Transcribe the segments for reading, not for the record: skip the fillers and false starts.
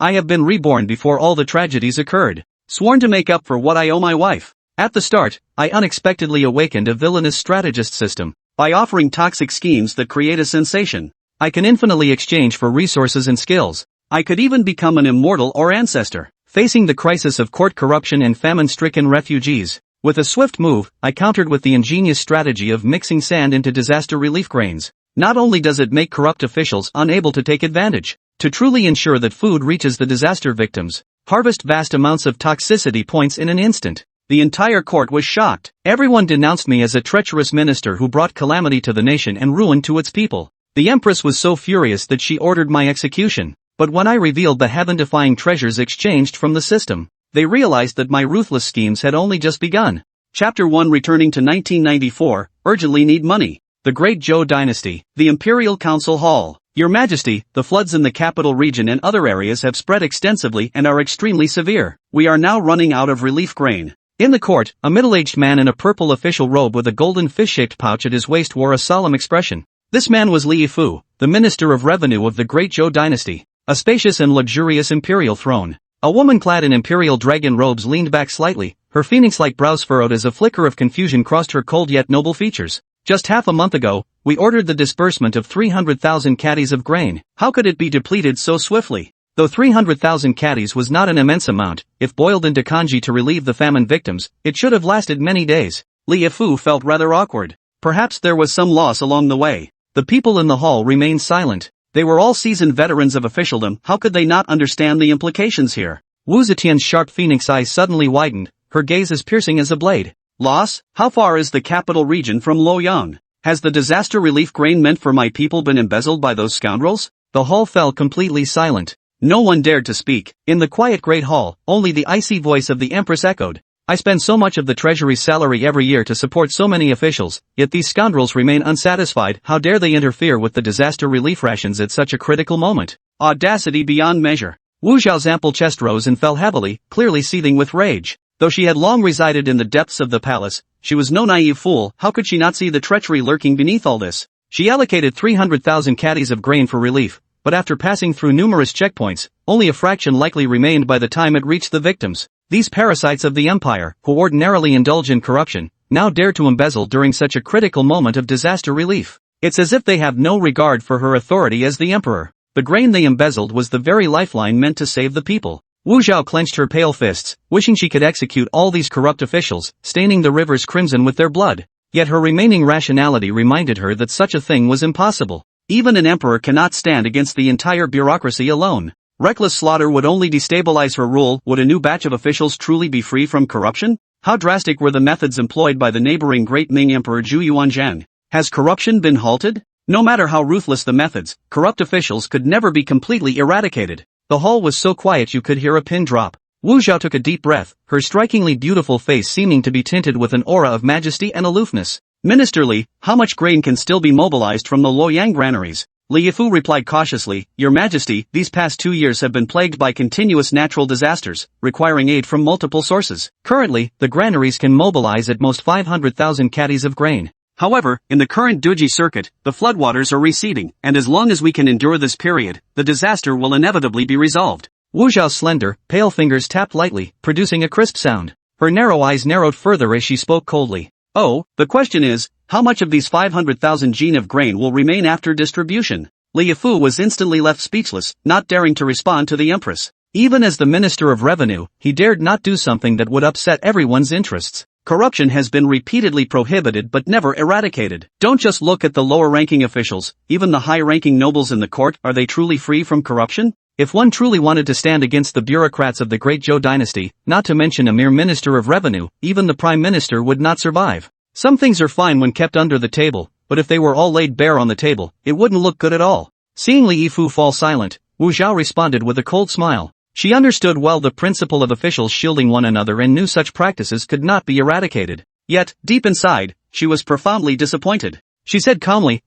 I have been reborn before all the tragedies occurred, sworn to make up for what I owe my wife. At the start, I unexpectedly awakened a villainous strategist system. By offering toxic schemes that create a sensation, I can infinitely exchange for resources and skills. I could even become an immortal or ancestor. Facing the crisis of court corruption and famine-stricken refugees, with a swift move, I countered with the ingenious strategy of mixing sand into disaster relief grains. Not only does it make corrupt officials unable to take advantage, to truly ensure that food reaches the disaster victims, harvest vast amounts of toxicity points in an instant. The entire court was shocked. Everyone denounced me as a treacherous minister who brought calamity to the nation and ruin to its people. The Empress was so furious that she ordered my execution. But when I revealed the heaven-defying treasures exchanged from the system, they realized that my ruthless schemes had only just begun. Chapter 1 Returning to 1994, Urgently Need Money. The Great Zhou Dynasty, the Imperial Council Hall. Your Majesty, the floods in the capital region and other areas have spread extensively and are extremely severe. We are now running out of relief grain. In the court, a middle-aged man in a purple official robe with a golden fish-shaped pouch at his waist wore a solemn expression. This man was Li Yifu, the Minister of Revenue of the Great Zhou Dynasty. A spacious and luxurious imperial throne. A woman clad in imperial dragon robes leaned back slightly, her phoenix-like brows furrowed as a flicker of confusion crossed her cold yet noble features. Just half a month ago, we ordered the disbursement of 300,000 caddies of grain. How could it be depleted so swiftly? Though 300,000 caddies was not an immense amount, if boiled into kanji to relieve the famine victims, it should have lasted many days. Li Yifu felt rather awkward. Perhaps there was some loss along the way. The people in the hall remained silent. They were all seasoned veterans of officialdom. How could they not understand the implications here? Wu Zetian's sharp phoenix eyes suddenly widened, her gaze as piercing as a blade. Loss? How far is the capital region from Luoyang? Has the disaster relief grain meant for my people been embezzled by those scoundrels? The hall fell completely silent. No one dared to speak. In the quiet great hall, only the icy voice of the Empress echoed. I spend so much of the treasury's salary every year to support so many officials, yet these scoundrels remain unsatisfied. How dare they interfere with the disaster relief rations at such a critical moment? Audacity beyond measure. Wu Zhao's ample chest rose and fell heavily, clearly seething with rage. Though she had long resided in the depths of the palace, she was no naive fool. How could she not see the treachery lurking beneath all this? She allocated 300,000 caddies of grain for relief, but after passing through numerous checkpoints, only a fraction likely remained by the time it reached the victims. These parasites of the empire, who ordinarily indulge in corruption, now dare to embezzle during such a critical moment of disaster relief. It's as if they have no regard for her authority as the emperor. The grain they embezzled was the very lifeline meant to save the people. Wu Zhao clenched her pale fists, wishing she could execute all these corrupt officials, staining the rivers crimson with their blood. Yet her remaining rationality reminded her that such a thing was impossible. Even an emperor cannot stand against the entire bureaucracy alone. Reckless slaughter would only destabilize her rule. Would a new batch of officials truly be free from corruption? How drastic were the methods employed by the neighboring Great Ming Emperor Zhu Yuanzhang? Has corruption been halted? No matter how ruthless the methods, corrupt officials could never be completely eradicated. The hall was so quiet you could hear a pin drop. Wu Zhao took a deep breath, her strikingly beautiful face seeming to be tinted with an aura of majesty and aloofness. Minister Li, how much grain can still be mobilized from the Luoyang granaries? Li Yifu replied cautiously, Your Majesty, these past 2 years have been plagued by continuous natural disasters, requiring aid from multiple sources. Currently, the granaries can mobilize at most 500,000 caddies of grain. However, in the current Duji circuit, the floodwaters are receding, and as long as we can endure this period, the disaster will inevitably be resolved. Wu Zhao's slender, pale fingers tapped lightly, producing a crisp sound. Her narrow eyes narrowed further as she spoke coldly. Oh, the question is, how much of these 500,000 gene of grain will remain after distribution? Li Yifu was instantly left speechless, not daring to respond to the Empress. Even as the Minister of Revenue, he dared not do something that would upset everyone's interests. Corruption has been repeatedly prohibited but never eradicated. Don't just look at the lower-ranking officials, even the high-ranking nobles in the court. Are they truly free from corruption? If one truly wanted to stand against the bureaucrats of the Great Zhou Dynasty, not to mention a mere Minister of Revenue, even the Prime Minister would not survive. Some things are fine when kept under the table, but if they were all laid bare on the table, it wouldn't look good at all. Seeing Li Yifu fall silent, Wu Zhao responded with a cold smile. She understood well the principle of officials shielding one another and knew such practices could not be eradicated. Yet, deep inside, she was profoundly disappointed. She said calmly,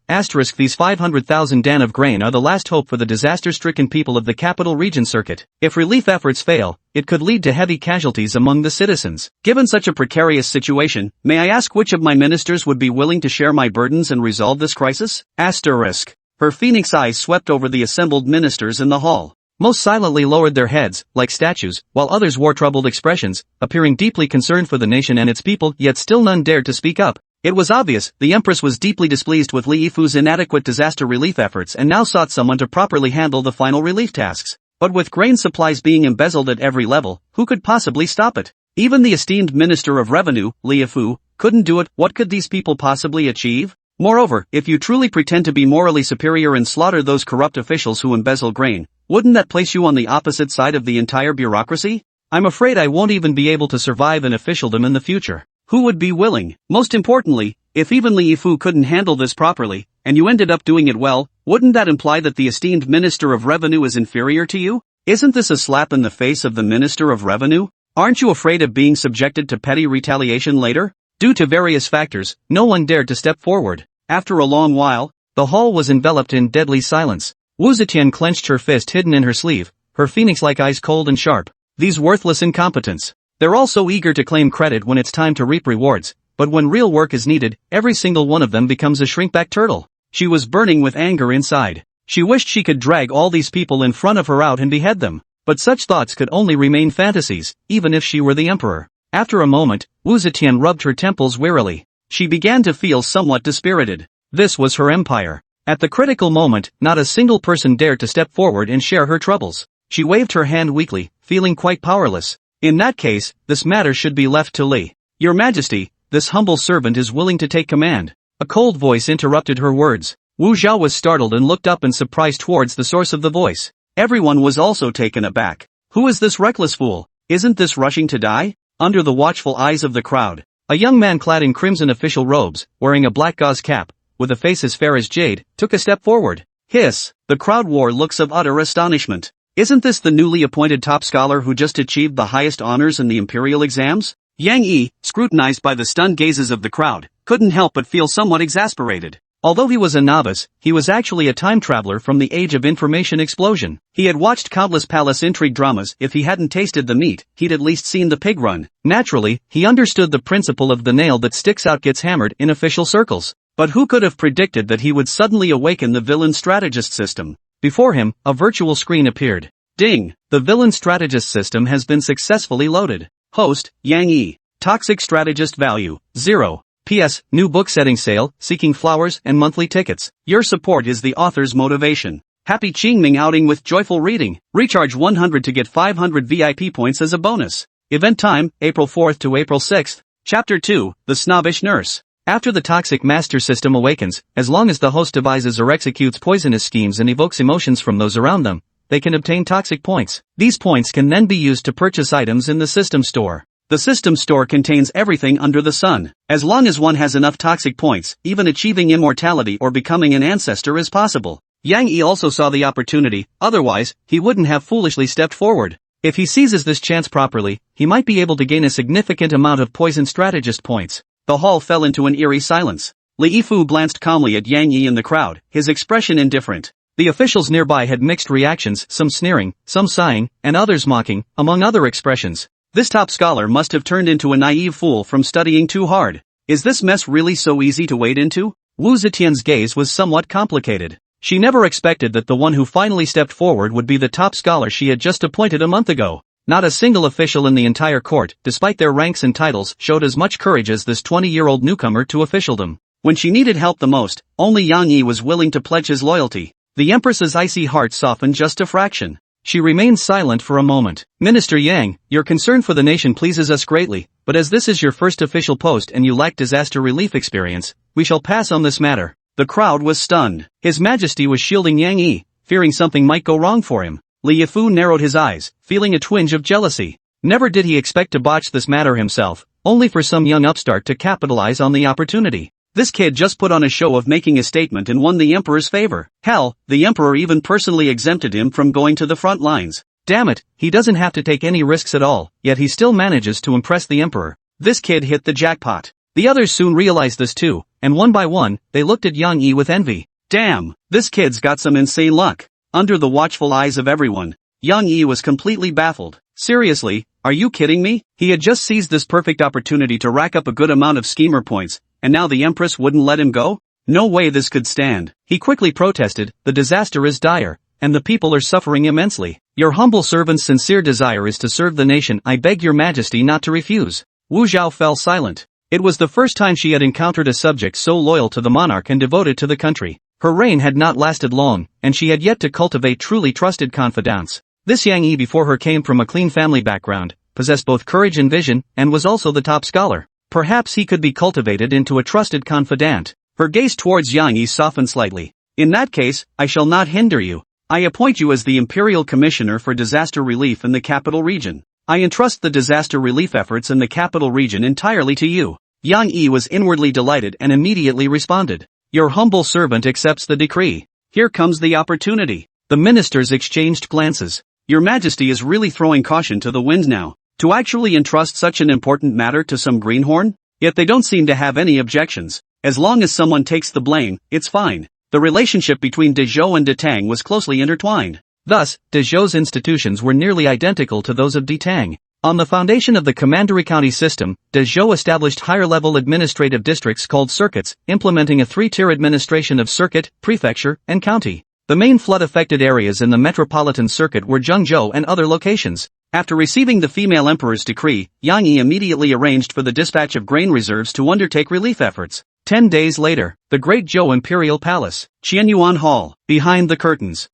these 500,000 dan of grain are the last hope for the disaster-stricken people of the capital region circuit. If relief efforts fail, it could lead to heavy casualties among the citizens. Given such a precarious situation, may I ask which of my ministers would be willing to share my burdens and resolve this crisis? Her phoenix eyes swept over the assembled ministers in the hall. Most silently lowered their heads, like statues, while others wore troubled expressions, appearing deeply concerned for the nation and its people, yet still none dared to speak up. It was obvious, the Empress was deeply displeased with Li Yifu's inadequate disaster relief efforts and now sought someone to properly handle the final relief tasks. But with grain supplies being embezzled at every level, who could possibly stop it? Even the esteemed Minister of Revenue, Li Yifu, couldn't do it. What could these people possibly achieve? Moreover, if you truly pretend to be morally superior and slaughter those corrupt officials who embezzle grain, wouldn't that place you on the opposite side of the entire bureaucracy? I'm afraid I won't even be able to survive in officialdom in the future. Who would be willing? Most importantly, if even Li Yifu couldn't handle this properly, and you ended up doing it well, wouldn't that imply that the esteemed Minister of Revenue is inferior to you? Isn't this a slap in the face of the Minister of Revenue? Aren't you afraid of being subjected to petty retaliation later? Due to various factors, no one dared to step forward. After a long while, the hall was enveloped in deadly silence. Wu Zetian clenched her fist hidden in her sleeve, her phoenix-like eyes cold and sharp. These worthless incompetents. They're all so eager to claim credit when it's time to reap rewards, but when real work is needed, every single one of them becomes a shrinkback turtle. She was burning with anger inside. She wished she could drag all these people in front of her out and behead them, but such thoughts could only remain fantasies, even if she were the emperor. After a moment, Wu Zetian rubbed her temples wearily. She began to feel somewhat dispirited. This was her empire. At the critical moment, not a single person dared to step forward and share her troubles. She waved her hand weakly, feeling quite powerless. In that case, this matter should be left to Li. Your Majesty, this humble servant is willing to take command. A cold voice interrupted her words. Wu Zhao was startled and looked up in surprise towards the source of the voice. Everyone was also taken aback. Who is this reckless fool? Isn't this rushing to die? Under the watchful eyes of the crowd, a young man clad in crimson official robes, wearing a black gauze cap, with a face as fair as jade, took a step forward. Hiss! The crowd wore looks of utter astonishment. Isn't this the newly appointed top scholar who just achieved the highest honors in the imperial exams? Yang Yi, scrutinized by the stunned gazes of the crowd, couldn't help but feel somewhat exasperated. Although he was a novice, he was actually a time traveler from the age of information explosion. He had watched countless palace intrigue dramas. If he hadn't tasted the meat, he'd at least seen the pig run. Naturally, he understood the principle of the nail that sticks out gets hammered in official circles. But who could have predicted that he would suddenly awaken the Villainous Strategist System? Before him, a virtual screen appeared. Ding! The Villainous Strategist System has been successfully loaded. Host, Yang Yi. Toxic Strategist Value, 0. P.S. New book setting sale, seeking flowers and monthly tickets. Your support is the author's motivation. Happy Qingming outing with joyful reading. Recharge 100 to get 500 VIP points as a bonus. Event time, April 4th to April 6th. Chapter 2, The Snobbish Nurse. After the toxic master system awakens, as long as the host devises or executes poisonous schemes and evokes emotions from those around them, they can obtain toxic points. These points can then be used to purchase items in the system store. The system store contains everything under the sun. As long as one has enough toxic points, even achieving immortality or becoming an ancestor is possible. Yang Yi also saw the opportunity, otherwise, he wouldn't have foolishly stepped forward. If he seizes this chance properly, he might be able to gain a significant amount of poison strategist points. The hall fell into an eerie silence. Li Yifu glanced calmly at Yang Yi in the crowd, his expression indifferent. The officials nearby had mixed reactions, some sneering, some sighing, and others mocking, among other expressions. This top scholar must have turned into a naive fool from studying too hard. Is this mess really so easy to wade into? Wu Zetian's gaze was somewhat complicated. She never expected that the one who finally stepped forward would be the top scholar she had just appointed a month ago. Not a single official in the entire court, despite their ranks and titles, showed as much courage as this 20-year-old newcomer to officialdom. When she needed help the most, only Yang Yi was willing to pledge his loyalty. The Empress's icy heart softened just a fraction. She remained silent for a moment. Minister Yang, your concern for the nation pleases us greatly, but as this is your first official post and you lack disaster relief experience, we shall pass on this matter. The crowd was stunned. His Majesty was shielding Yang Yi, fearing something might go wrong for him. Li Yifu narrowed his eyes, feeling a twinge of jealousy. Never did he expect to botch this matter himself, only for some young upstart to capitalize on the opportunity. This kid just put on a show of making a statement and won the Emperor's favor. Hell, the Emperor even personally exempted him from going to the front lines. Damn it, he doesn't have to take any risks at all, yet he still manages to impress the Emperor. This kid hit the jackpot. The others soon realized this too, and one by one, they looked at Yang Yi with envy. Damn, this kid's got some insane luck. Under the watchful eyes of everyone, Yang Yi was completely baffled. Seriously, are you kidding me? He had just seized this perfect opportunity to rack up a good amount of schemer points, and now the Empress wouldn't let him go? No way this could stand. He quickly protested, the disaster is dire, and the people are suffering immensely. Your humble servant's sincere desire is to serve the nation. I beg your majesty not to refuse. Wu Zhao fell silent. It was the first time she had encountered a subject so loyal to the monarch and devoted to the country. Her reign had not lasted long, and she had yet to cultivate truly trusted confidants. This Yang Yi before her came from a clean family background, possessed both courage and vision, and was also the top scholar. Perhaps he could be cultivated into a trusted confidant. Her gaze towards Yang Yi softened slightly. In that case, I shall not hinder you. I appoint you as the Imperial Commissioner for Disaster Relief in the capital region. I entrust the disaster relief efforts in the capital region entirely to you. Yang Yi was inwardly delighted and immediately responded. Your humble servant accepts the decree. Here comes the opportunity. The ministers exchanged glances. Your Majesty is really throwing caution to the wind now. To actually entrust such an important matter to some greenhorn? Yet they don't seem to have any objections. As long as someone takes the blame, it's fine. The relationship between De Zhou and De Tang was closely intertwined. Thus, De Zhou's institutions were nearly identical to those of De Tang. On the foundation of the commandery county system, De Zhou established higher-level administrative districts called circuits, implementing a three-tier administration of circuit, prefecture, and county. The main flood-affected areas in the metropolitan circuit were Zhengzhou and other locations. After receiving the female emperor's decree, Yang Yi immediately arranged for the dispatch of grain reserves to undertake relief efforts. 10 days later, the Great Zhou Imperial Palace, Qianyuan Hall, behind the curtains.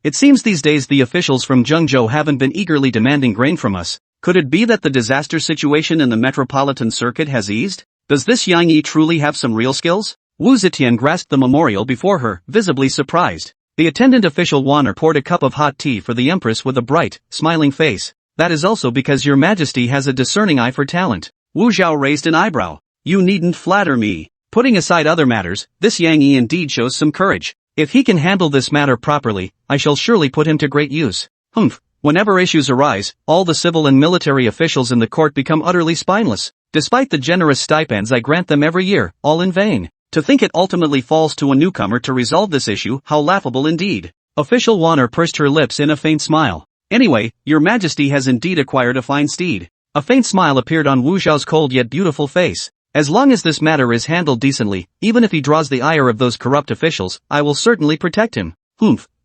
It seems these days the officials from Zhengzhou haven't been eagerly demanding grain from us. Could it be that the disaster situation in the metropolitan circuit has eased? Does this Yang Yi truly have some real skills? Wu Zetian grasped the memorial before her, visibly surprised. The attendant official Wanner poured a cup of hot tea for the Empress with a bright, smiling face. That is also because your Majesty has a discerning eye for talent. Wu Zhao raised an eyebrow. You needn't flatter me. Putting aside other matters, this Yang Yi indeed shows some courage. If he can handle this matter properly, I shall surely put him to great use. Whenever issues arise, all the civil and military officials in the court become utterly spineless. Despite the generous stipends I grant them every year, all in vain. To think it ultimately falls to a newcomer to resolve this issue, how laughable indeed. Official Wanner pursed her lips in a faint smile. Anyway, your Majesty has indeed acquired a fine steed. A faint smile appeared on Wu Zhao's cold yet beautiful face. As long as this matter is handled decently, even if he draws the ire of those corrupt officials, I will certainly protect him.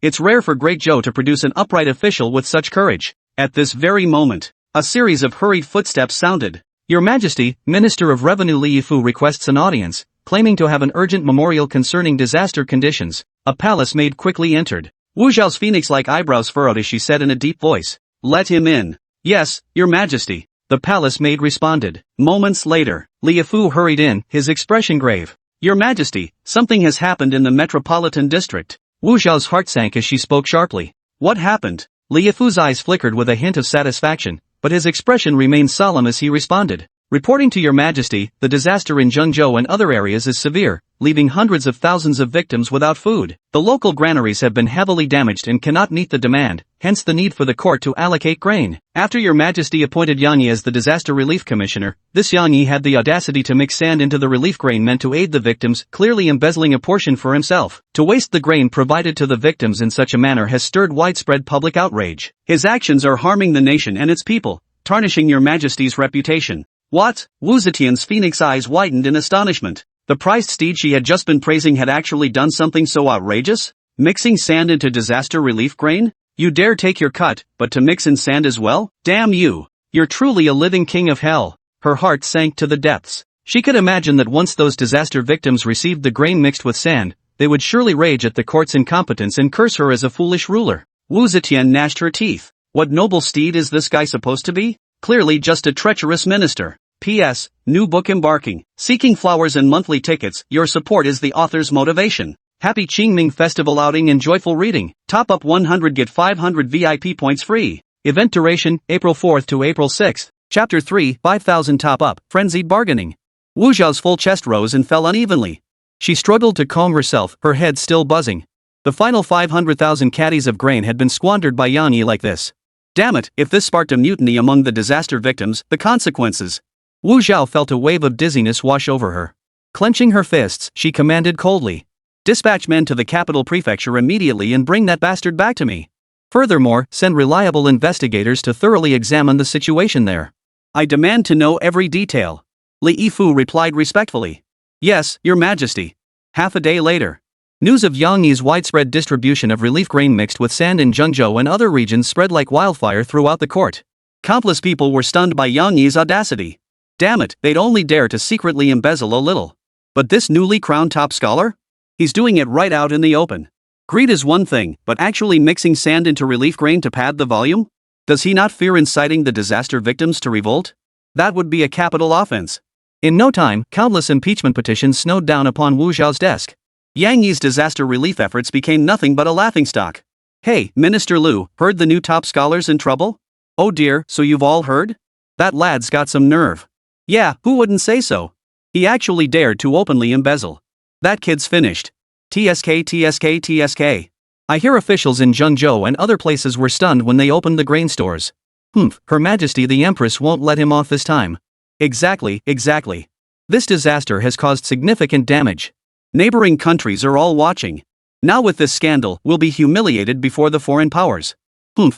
It's rare for Great Zhou to produce an upright official with such courage. At this very moment, a series of hurried footsteps sounded. Your Majesty, Minister of Revenue Li Yifu requests an audience, claiming to have an urgent memorial concerning disaster conditions. A palace maid quickly entered. Wu Zhao's phoenix-like eyebrows furrowed as she said in a deep voice. Let him in. Yes, Your Majesty. The palace maid responded. Moments later, Li Yifu hurried in, his expression grave. Your Majesty, something has happened in the metropolitan district. Wu Zhao's heart sank as she spoke sharply. What happened? Li Yifu's eyes flickered with a hint of satisfaction, but his expression remained solemn as he responded. Reporting to Your Majesty, the disaster in Zhengzhou and other areas is severe, leaving hundreds of thousands of victims without food. The local granaries have been heavily damaged and cannot meet the demand, hence the need for the court to allocate grain. After Your Majesty appointed Yang Yi as the Disaster Relief Commissioner, this Yang Yi had the audacity to mix sand into the relief grain meant to aid the victims, clearly embezzling a portion for himself. To waste the grain provided to the victims in such a manner has stirred widespread public outrage. His actions are harming the nation and its people, tarnishing Your Majesty's reputation. What? Wu Zetian's phoenix eyes widened in astonishment. The prized steed she had just been praising had actually done something so outrageous? Mixing sand into disaster relief grain? You dare take your cut, but to mix in sand as well? Damn you! You're truly a living king of hell. Her heart sank to the depths. She could imagine that once those disaster victims received the grain mixed with sand, they would surely rage at the court's incompetence and curse her as a foolish ruler. Wu Zetian gnashed her teeth. What noble steed is this guy supposed to be? Clearly just a treacherous minister. P.S. New book embarking. Seeking flowers and monthly tickets, your support is the author's motivation. Happy Qingming Festival outing and joyful reading. Top up 100 get 500 VIP points free. Event duration, April 4th to April 6th. Chapter 3, 5,000 top up, frenzied bargaining. Wu Zhao's full chest rose and fell unevenly. She struggled to calm herself, her head still buzzing. The final 500,000 caddies of grain had been squandered by Yang Yi like this. Damn it, if this sparked a mutiny among the disaster victims, the consequences. Wu Zhao felt a wave of dizziness wash over her. Clenching her fists, she commanded coldly. Dispatch men to the capital prefecture immediately and bring that bastard back to me. Furthermore, send reliable investigators to thoroughly examine the situation there. I demand to know every detail. Li Yifu replied respectfully. Yes, Your Majesty. Half a day later. News of Yang Yi's widespread distribution of relief grain mixed with sand in Zhengzhou and other regions spread like wildfire throughout the court. Countless people were stunned by Yang Yi's audacity. Damn it, they'd only dare to secretly embezzle a little. But this newly crowned top scholar? He's doing it right out in the open. Greed is one thing, but actually mixing sand into relief grain to pad the volume? Does he not fear inciting the disaster victims to revolt? That would be a capital offense. In no time, countless impeachment petitions snowed down upon Wu Zhao's desk. Yang Yi's disaster relief efforts became nothing but a laughingstock. Hey, Minister Liu, heard the new top scholar's in trouble? Oh dear, so you've all heard? That lad's got some nerve. Yeah, who wouldn't say so? He actually dared to openly embezzle. That kid's finished. TSK TSK TSK. I hear officials in Zhengzhou and other places were stunned when they opened the grain stores. Her Majesty the Empress won't let him off this time. Exactly. This disaster has caused significant damage. Neighboring countries are all watching. Now with this scandal, we'll be humiliated before the foreign powers.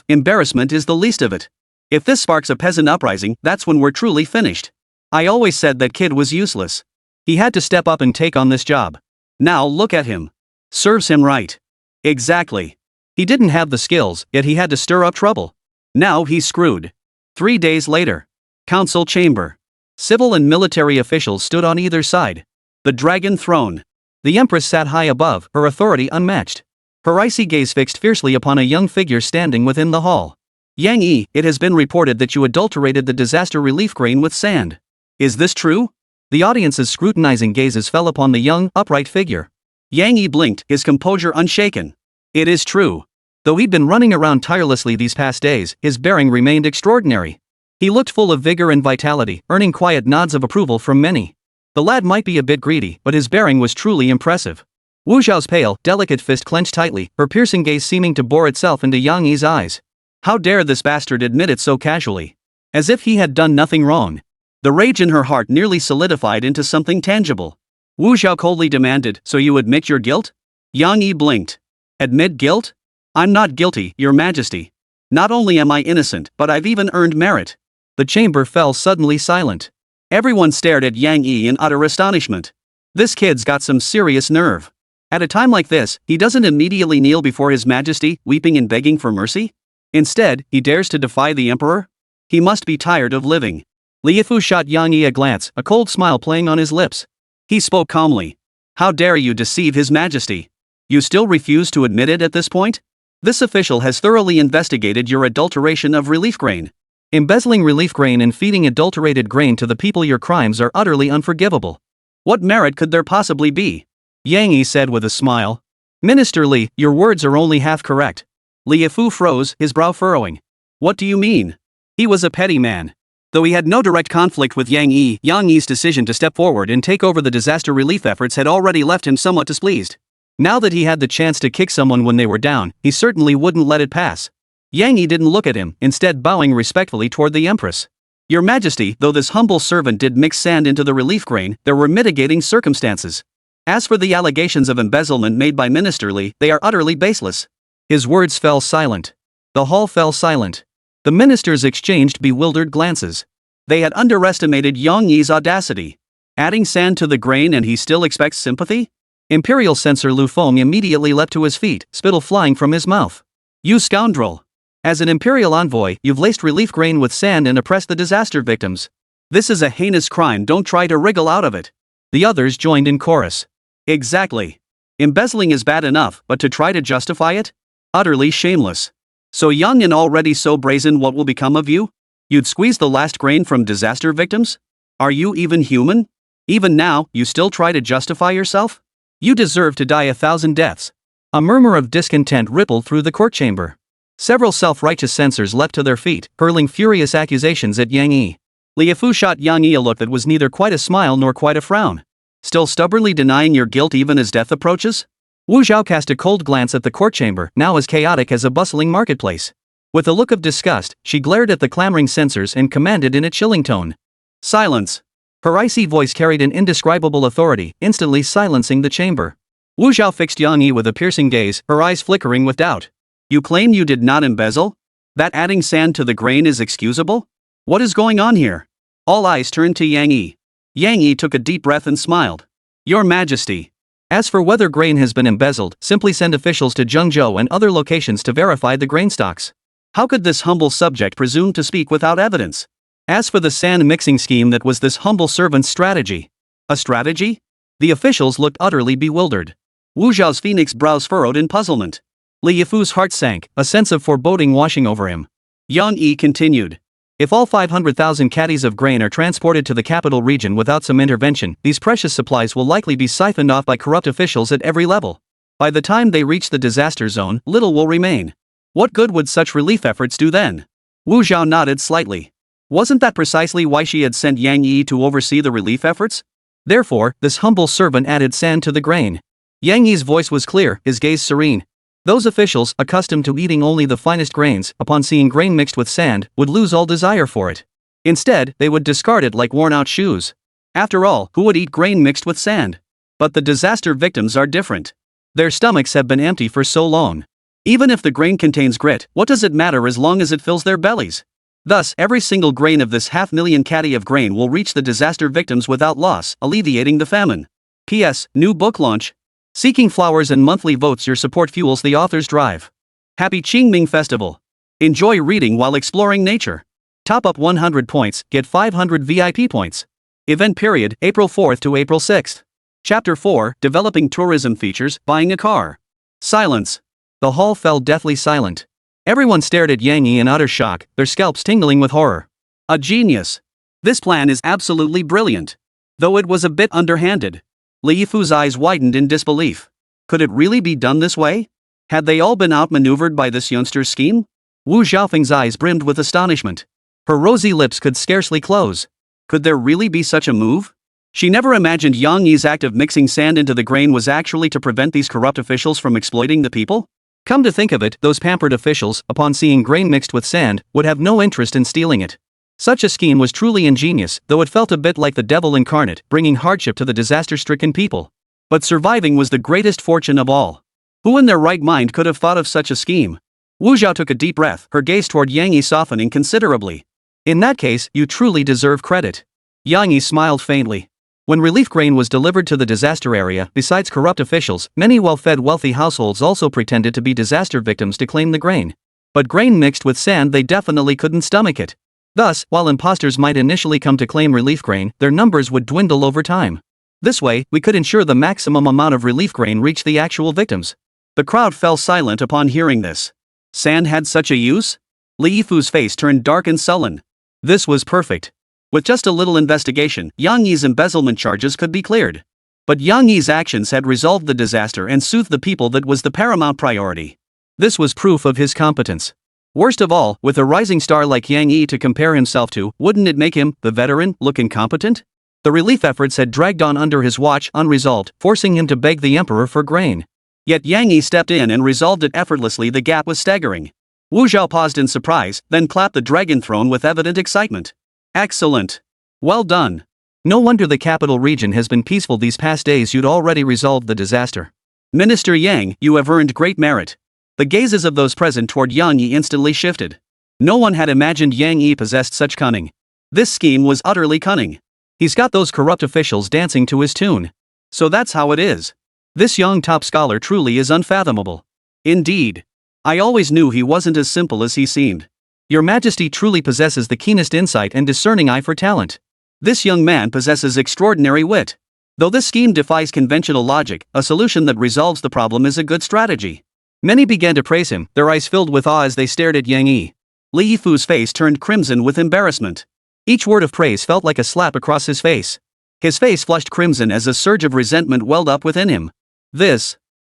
Embarrassment is the least of it. If this sparks a peasant uprising, that's when we're truly finished. I always said that kid was useless. He had to step up and take on this job. Now look at him. Serves him right. Exactly. He didn't have the skills, yet he had to stir up trouble. Now he's screwed. 3 days later. Council chamber. Civil and military officials stood on either side. The dragon throne. The Empress sat high above, her authority unmatched. Her icy gaze fixed fiercely upon a young figure standing within the hall. Yang Yi, it has been reported that you adulterated the disaster relief grain with sand. Is this true? The audience's scrutinizing gazes fell upon the young, upright figure. Yang Yi blinked, his composure unshaken. It is true. Though he'd been running around tirelessly these past days, his bearing remained extraordinary. He looked full of vigor and vitality, earning quiet nods of approval from many. The lad might be a bit greedy, but his bearing was truly impressive. Wu Zhao's pale, delicate fist clenched tightly, her piercing gaze seeming to bore itself into Yang Yi's eyes. How dare this bastard admit it so casually? As if he had done nothing wrong. The rage in her heart nearly solidified into something tangible. Wu Zhao coldly demanded, so you admit your guilt? Yang Yi blinked. Admit guilt? I'm not guilty, Your Majesty. Not only am I innocent, but I've even earned merit. The chamber fell suddenly silent. Everyone stared at Yang Yi in utter astonishment. This kid's got some serious nerve. At a time like this, he doesn't immediately kneel before His Majesty, weeping and begging for mercy? Instead, he dares to defy the Emperor? He must be tired of living. Li Yifu shot Yang Yi a glance, a cold smile playing on his lips. He spoke calmly. How dare you deceive His Majesty? You still refuse to admit it at this point? This official has thoroughly investigated your adulteration of relief grain. Embezzling relief grain and feeding adulterated grain to the people, your crimes are utterly unforgivable. What merit could there possibly be? Yang Yi said with a smile. Minister Li, your words are only half correct. Li Yifu froze, his brow furrowing. What do you mean? He was a petty man. Though he had no direct conflict with Yang Yi's decision to step forward and take over the disaster relief efforts had already left him somewhat displeased. Now that he had the chance to kick someone when they were down, he certainly wouldn't let it pass. Yang Yi didn't look at him, instead bowing respectfully toward the Empress. Your Majesty, though this humble servant did mix sand into the relief grain, there were mitigating circumstances. As for the allegations of embezzlement made by Minister Li, they are utterly baseless. His words fell silent. The hall fell silent. The ministers exchanged bewildered glances. They had underestimated Yang Yi's audacity. Adding sand to the grain and he still expects sympathy? Imperial censor Lu Feng immediately leapt to his feet, spittle flying from his mouth. You scoundrel! As an imperial envoy, you've laced relief grain with sand and oppressed the disaster victims. This is a heinous crime, don't try to wriggle out of it. The others joined in chorus. Exactly. Embezzling is bad enough, but to try to justify it? Utterly shameless. So young and already so brazen, what will become of you? You'd squeeze the last grain from disaster victims? Are you even human? Even now, you still try to justify yourself? You deserve to die 1,000 deaths. A murmur of discontent rippled through the court chamber. Several self-righteous censors leapt to their feet, hurling furious accusations at Yang Yi. Li Yifu shot Yang Yi a look that was neither quite a smile nor quite a frown. Still stubbornly denying your guilt even as death approaches? Wu Zhao cast a cold glance at the court chamber, now as chaotic as a bustling marketplace. With a look of disgust, she glared at the clamoring censors and commanded in a chilling tone. Silence! Her icy voice carried an indescribable authority, instantly silencing the chamber. Wu Zhao fixed Yang Yi with a piercing gaze, her eyes flickering with doubt. You claim you did not embezzle? That adding sand to the grain is excusable? What is going on here? All eyes turned to Yang Yi. Yang Yi took a deep breath and smiled. Your Majesty. As for whether grain has been embezzled, simply send officials to Zhengzhou and other locations to verify the grain stocks. How could this humble subject presume to speak without evidence? As for the sand mixing scheme that was this humble servant's strategy. A strategy? The officials looked utterly bewildered. Wu Zhao's phoenix brows furrowed in puzzlement. Li Yifu's heart sank, a sense of foreboding washing over him. Yang Yi continued. If all 500,000 caddies of grain are transported to the capital region without some intervention, these precious supplies will likely be siphoned off by corrupt officials at every level. By the time they reach the disaster zone, little will remain. What good would such relief efforts do then? Wu Zhao nodded slightly. Wasn't that precisely why she had sent Yang Yi to oversee the relief efforts? Therefore, this humble servant added sand to the grain. Yang Yi's voice was clear, his gaze serene. Those officials, accustomed to eating only the finest grains, upon seeing grain mixed with sand, would lose all desire for it. Instead, they would discard it like worn-out shoes. After all, who would eat grain mixed with sand? But the disaster victims are different. Their stomachs have been empty for so long. Even if the grain contains grit, what does it matter as long as it fills their bellies? Thus, every single grain of this 500,000 caddy of grain will reach the disaster victims without loss, alleviating the famine. P.S. New book launch. Seeking flowers and monthly votes, your support fuels the author's drive. Happy Qingming Festival. Enjoy reading while exploring nature. Top up 100 points, get 500 VIP points. Event period, April 4th to April 6th. Chapter 4, Developing Tourism Features, Buying a Car. Silence. The hall fell deathly silent. Everyone stared at Yang Yi in utter shock, their scalps tingling with horror. A genius. This plan is absolutely brilliant. Though it was a bit underhanded. Li Yifu's eyes widened in disbelief. Could it really be done this way? Had they all been outmaneuvered by this youngster's scheme? Wu Xiaofeng's eyes brimmed with astonishment. Her rosy lips could scarcely close. Could there really be such a move? She never imagined Yang Yi's act of mixing sand into the grain was actually to prevent these corrupt officials from exploiting the people. Come to think of it, those pampered officials, upon seeing grain mixed with sand, would have no interest in stealing it. Such a scheme was truly ingenious, though it felt a bit like the devil incarnate, bringing hardship to the disaster-stricken people. But surviving was the greatest fortune of all. Who in their right mind could have thought of such a scheme? Wu Zhao took a deep breath, her gaze toward Yang Yi softening considerably. In that case, you truly deserve credit. Yang Yi smiled faintly. When relief grain was delivered to the disaster area, besides corrupt officials, many well-fed wealthy households also pretended to be disaster victims to claim the grain. But grain mixed with sand, they definitely couldn't stomach it. Thus, while imposters might initially come to claim relief grain, their numbers would dwindle over time. This way, we could ensure the maximum amount of relief grain reached the actual victims. The crowd fell silent upon hearing this. Sand had such a use? Li Yifu's face turned dark and sullen. This was perfect. With just a little investigation, Yang Yi's embezzlement charges could be cleared. But Yang Yi's actions had resolved the disaster and soothed the people. That was the paramount priority. This was proof of his competence. Worst of all, with a rising star like Yang Yi to compare himself to, wouldn't it make him, the veteran, look incompetent? The relief efforts had dragged on under his watch unresolved, forcing him to beg the emperor for grain. Yet Yang Yi stepped in and resolved it effortlessly. The gap was staggering. Wu Zhao paused in surprise, then clapped the dragon throne with evident excitement. Excellent. Well done. No wonder the capital region has been peaceful these past days. You'd already resolved the disaster. Minister Yang, you have earned great merit. The gazes of those present toward Yang Yi instantly shifted. No one had imagined Yang Yi possessed such cunning. This scheme was utterly cunning. He's got those corrupt officials dancing to his tune. So that's how it is. This young top scholar truly is unfathomable. Indeed. I always knew he wasn't as simple as he seemed. Your Majesty truly possesses the keenest insight and discerning eye for talent. This young man possesses extraordinary wit. Though this scheme defies conventional logic, a solution that resolves the problem is a good strategy. Many began to praise him, their eyes filled with awe as they stared at Yang Yi. Li Yifu's face turned crimson with embarrassment. Each word of praise felt like a slap across his face. His face flushed crimson as a surge of resentment welled up within him.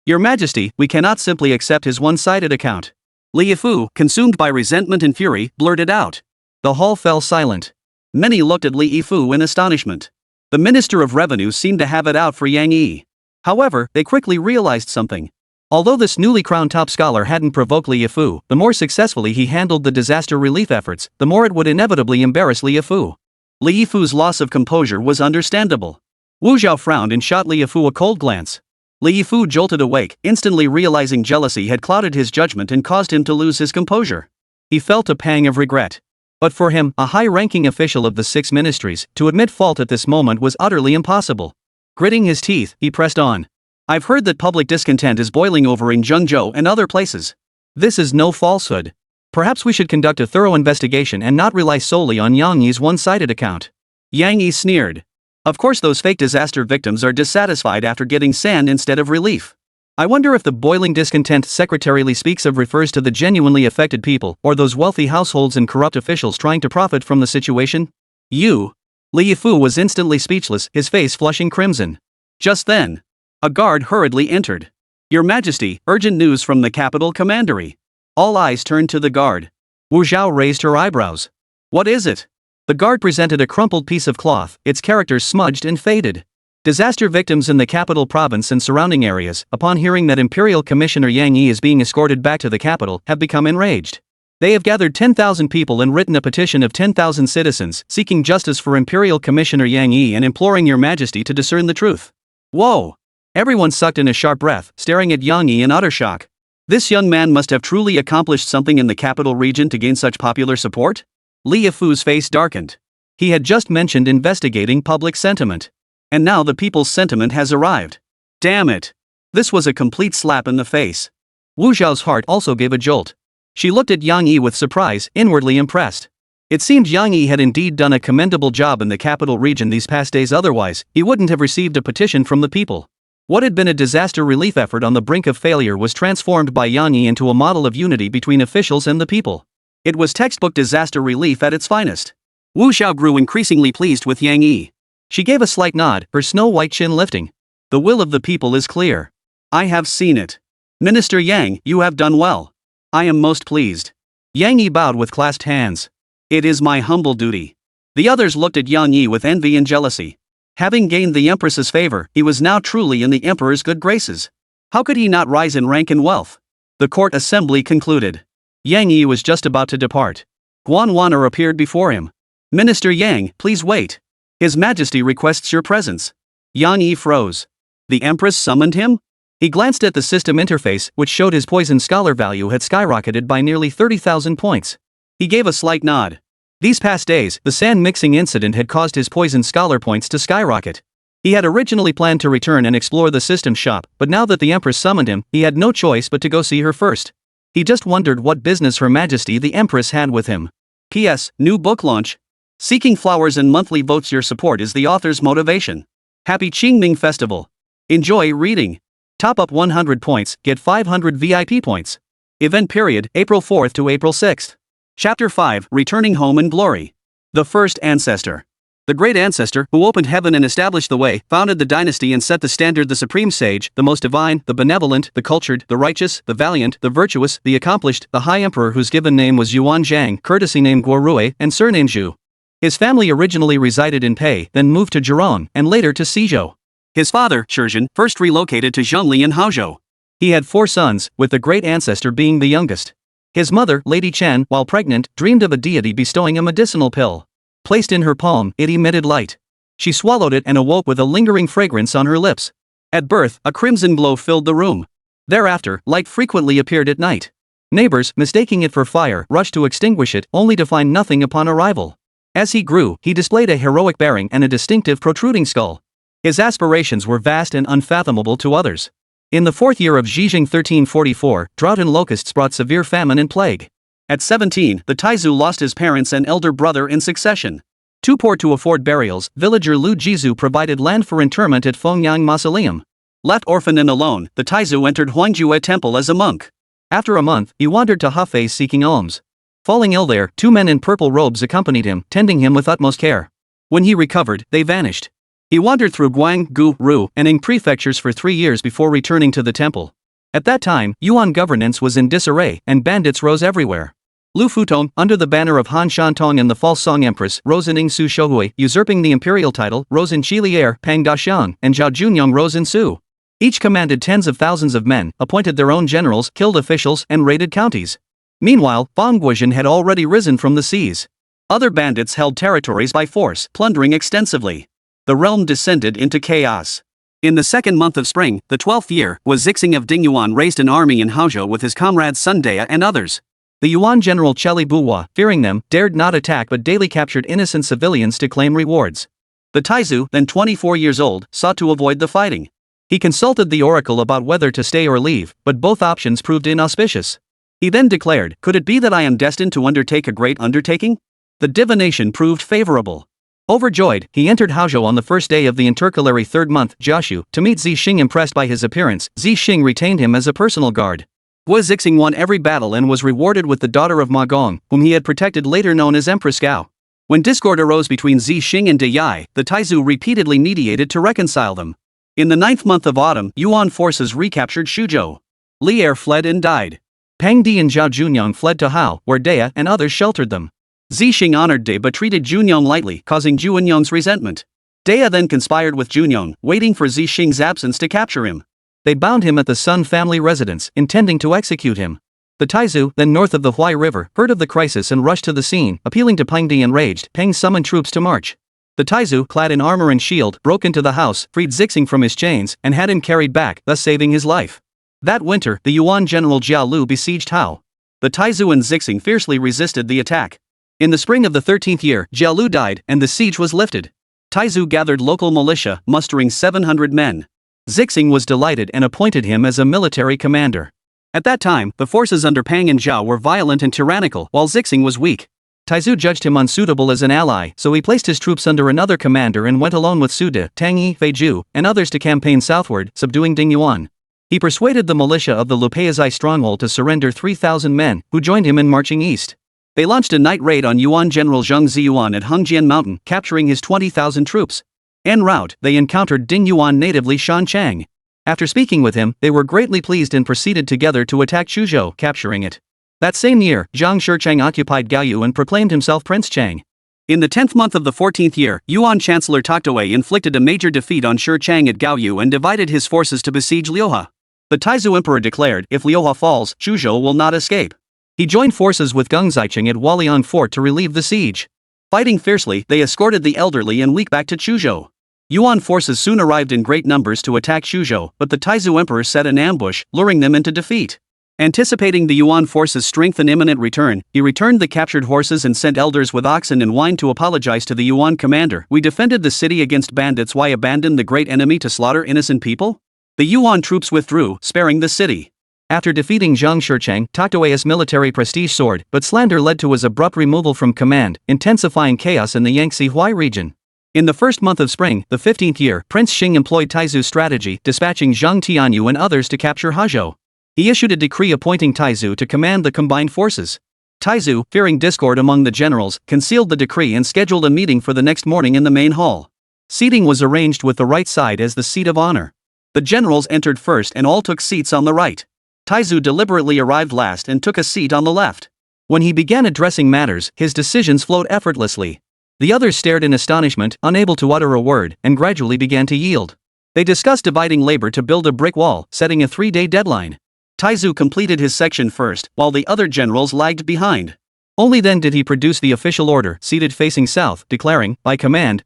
Your Majesty, we cannot simply accept his one-sided account. Li Yifu, consumed by resentment and fury, blurted out. The hall fell silent. Many looked at Li Yifu in astonishment. The Minister of Revenue seemed to have it out for Yang Yi. However, they quickly realized something. Although this newly crowned top scholar hadn't provoked Li Yifu, the more successfully he handled the disaster relief efforts, the more it would inevitably embarrass Li Yifu. Li Yifu's loss of composure was understandable. Wu Zhao frowned and shot Li Yifu a cold glance. Li Yifu jolted awake, instantly realizing jealousy had clouded his judgment and caused him to lose his composure. He felt a pang of regret. But for him, a high-ranking official of the 6 ministries, to admit fault at this moment was utterly impossible. Gritting his teeth, he pressed on. I've heard that public discontent is boiling over in Zhengzhou and other places. This is no falsehood. Perhaps we should conduct a thorough investigation and not rely solely on Yang Yi's one-sided account. Yang Yi sneered. Of course those fake disaster victims are dissatisfied after getting sand instead of relief. I wonder if the boiling discontent Secretary Li speaks of refers to the genuinely affected people, or those wealthy households and corrupt officials trying to profit from the situation? You? Li Yifu was instantly speechless, his face flushing crimson. Just then, a guard hurriedly entered. Your Majesty, urgent news from the capital commandery. All eyes turned to the guard. Wu Zhao raised her eyebrows. What is it? The guard presented a crumpled piece of cloth, its characters smudged and faded. Disaster victims in the capital province and surrounding areas, upon hearing that Imperial Commissioner Yang Yi is being escorted back to the capital, have become enraged. They have gathered 10,000 people and written a petition of 10,000 citizens, seeking justice for Imperial Commissioner Yang Yi and imploring Your Majesty to discern the truth. Whoa! Everyone sucked in a sharp breath, staring at Yang Yi in utter shock. This young man must have truly accomplished something in the capital region to gain such popular support? Li Yifu's face darkened. He had just mentioned investigating public sentiment. And now the people's sentiment has arrived. Damn it! This was a complete slap in the face. Wu Zhao's heart also gave a jolt. She looked at Yang Yi with surprise, inwardly impressed. It seemed Yang Yi had indeed done a commendable job in the capital region these past days, otherwise, he wouldn't have received a petition from the people. What had been a disaster relief effort on the brink of failure was transformed by Yang Yi into a model of unity between officials and the people. It was textbook disaster relief at its finest. Wu Zhao grew increasingly pleased with Yang Yi. She gave a slight nod, her snow-white chin lifting. The will of the people is clear. I have seen it. Minister Yang, you have done well. I am most pleased. Yang Yi bowed with clasped hands. It is my humble duty. The others looked at Yang Yi with envy and jealousy. Having gained the Empress's favor, he was now truly in the Emperor's good graces. How could he not rise in rank and wealth? The court assembly concluded. Yang Yi was just about to depart. Guan Wan'er appeared before him. Minister Yang, please wait. His Majesty requests your presence. Yang Yi froze. The Empress summoned him? He glanced at the system interface, which showed his poison scholar value had skyrocketed by nearly 30,000 points. He gave a slight nod. These past days, the sand mixing incident had caused his poison scholar points to skyrocket. He had originally planned to return and explore the system shop, but now that the Empress summoned him, he had no choice but to go see her first. He just wondered what business Her Majesty the Empress had with him. P.S. New book launch. Seeking flowers and monthly votes. Your support is the author's motivation. Happy Qingming Festival. Enjoy reading. Top up 100 points, get 500 VIP points. Event period, April 4th to April 6th. Chapter 5, Returning Home in Glory. The First Ancestor. The great ancestor, who opened heaven and established the way, founded the dynasty and set the standard, the supreme sage, the most divine, the benevolent, the cultured, the righteous, the valiant, the virtuous, the accomplished, the high emperor whose given name was Yuan Zhang, courtesy name Guorui, and surname Zhu. His family originally resided in Pei, then moved to Zheron, and later to Xizhou. His father, Shizhen, first relocated to Zhongli and Haozhou. He had 4 sons, with the great ancestor being the youngest. His mother, Lady Chen, while pregnant, dreamed of a deity bestowing a medicinal pill. Placed in her palm, it emitted light. She swallowed it and awoke with a lingering fragrance on her lips. At birth, a crimson glow filled the room. Thereafter, light frequently appeared at night. Neighbors, mistaking it for fire, rushed to extinguish it, only to find nothing upon arrival. As he grew, he displayed a heroic bearing and a distinctive protruding skull. His aspirations were vast and unfathomable to others. In the 4th year of Zhijing 1344, drought and locusts brought severe famine and plague. At 17, the Taizu lost his parents and elder brother in succession. Too poor to afford burials, villager Lu Jizu provided land for interment at Fengyang Mausoleum. Left orphaned and alone, the Taizu entered Huangjue Temple as a monk. After a month, he wandered to Hefei seeking alms. Falling ill there, 2 men in purple robes accompanied him, tending him with utmost care. When he recovered, they vanished. He wandered through Guang, Gu, Ru, and Ing prefectures for 3 years before returning to the temple. At that time, Yuan governance was in disarray, and bandits rose everywhere. Lu Futong, under the banner of Han Shantong and the false Song Empress, rose in Ing Su Shouhui, usurping the imperial title, rose in Qilier, Pang Daxiang, and Zhao Junyong rose in Su. Each commanded tens of thousands of men, appointed their own generals, killed officials, and raided counties. Meanwhile, Fangguozhen had already risen from the seas. Other bandits held territories by force, plundering extensively. The realm descended into chaos. In the 2nd month of spring, the 12th year, was Zixing of Dingyuan raised an army in Haozhou with his comrades Sun Dea and others. The Yuan general Cheli Buhua, fearing them, dared not attack but daily captured innocent civilians to claim rewards. The Taizu, then 24 years old, sought to avoid the fighting. He consulted the oracle about whether to stay or leave, but both options proved inauspicious. He then declared, "Could it be that I am destined to undertake a great undertaking?" The divination proved favorable. Overjoyed, he entered Haozhou on the first day of the intercalary third month, Jiaoshu, to meet Zixing. Impressed by his appearance, Zixing retained him as a personal guard. Wu Zixing won every battle and was rewarded with the daughter of Ma Gong, whom he had protected, later known as Empress Gao. When discord arose between Zixing and De Yai, the Taizu repeatedly mediated to reconcile them. In the 9th month of autumn, Yuan forces recaptured Shuzhou. Li Er fled and died. Pang Di and Zhao Junyang fled to Hao, where Dea and others sheltered them. Zixing honored Dea but treated Junyang lightly, causing Junyang's resentment. Dea then conspired with Junyang, waiting for Zixing's absence to capture him. They bound him at the Sun family residence, intending to execute him. The Taizu, then north of the Huai River, heard of the crisis and rushed to the scene. Appealing to Pang Di enraged, Pang summoned troops to march. The Taizu, clad in armor and shield, broke into the house, freed Zixing from his chains, and had him carried back, thus saving his life. That winter, the Yuan general Jiao Lu besieged Hao. The Taizu and Zixing fiercely resisted the attack. In the spring of the 13th year, Jiao Lu died, and the siege was lifted. Taizu gathered local militia, mustering 700 men. Zixing was delighted and appointed him as a military commander. At that time, the forces under Pang and Zhao were violent and tyrannical, while Zixing was weak. Taizu judged him unsuitable as an ally, so he placed his troops under another commander and went alone with Su De, Tang Yi, Fei Zhu, and others to campaign southward, subduing Dingyuan. He persuaded the militia of the Lupeizai stronghold to surrender 3,000 men, who joined him in marching east. They launched a night raid on Yuan General Zheng Ziyuan at Hengjian Mountain, capturing his 20,000 troops. En route, they encountered Dingyuan natively Shan Chang. After speaking with him, they were greatly pleased and proceeded together to attack Chuzhou, capturing it. That same year, Zhang Shichang occupied Gaoyu and proclaimed himself Prince Chang. In the 10th month of the 14th year, Yuan Chancellor Toktoe inflicted a major defeat on Shichang at Gaoyu and divided his forces to besiege Liuhe. The Taizu Emperor declared, if Liuhe falls, Chuzhou will not escape. He joined forces with Geng Zicheng at Hualiang Fort to relieve the siege. Fighting fiercely, they escorted the elderly and weak back to Chuzhou. Yuan forces soon arrived in great numbers to attack Chuzhou, but the Taizu Emperor set an ambush, luring them into defeat. Anticipating the Yuan forces' strength and imminent return, he returned the captured horses and sent elders with oxen and wine to apologize to the Yuan commander. We defended the city against bandits. Why abandon the great enemy to slaughter innocent people? The Yuan troops withdrew, sparing the city. After defeating Zhang Shichang, Toktoe's military prestige soared, but slander led to his abrupt removal from command, intensifying chaos in the Yangtze Huai region. In the first month of spring, the 15th year, Prince Xing employed Taizu's strategy, dispatching Zhang Tianyu and others to capture Haozhou. He issued a decree appointing Taizu to command the combined forces. Taizu, fearing discord among the generals, concealed the decree and scheduled a meeting for the next morning in the main hall. Seating was arranged with the right side as the seat of honor. The generals entered first and all took seats on the right. Taizu deliberately arrived last and took a seat on the left. When he began addressing matters, his decisions flowed effortlessly. The others stared in astonishment, unable to utter a word, and gradually began to yield. They discussed dividing labor to build a brick wall, setting a 3-day deadline. Taizu completed his section first, while the other generals lagged behind. Only then did he produce the official order, seated facing south, declaring, I command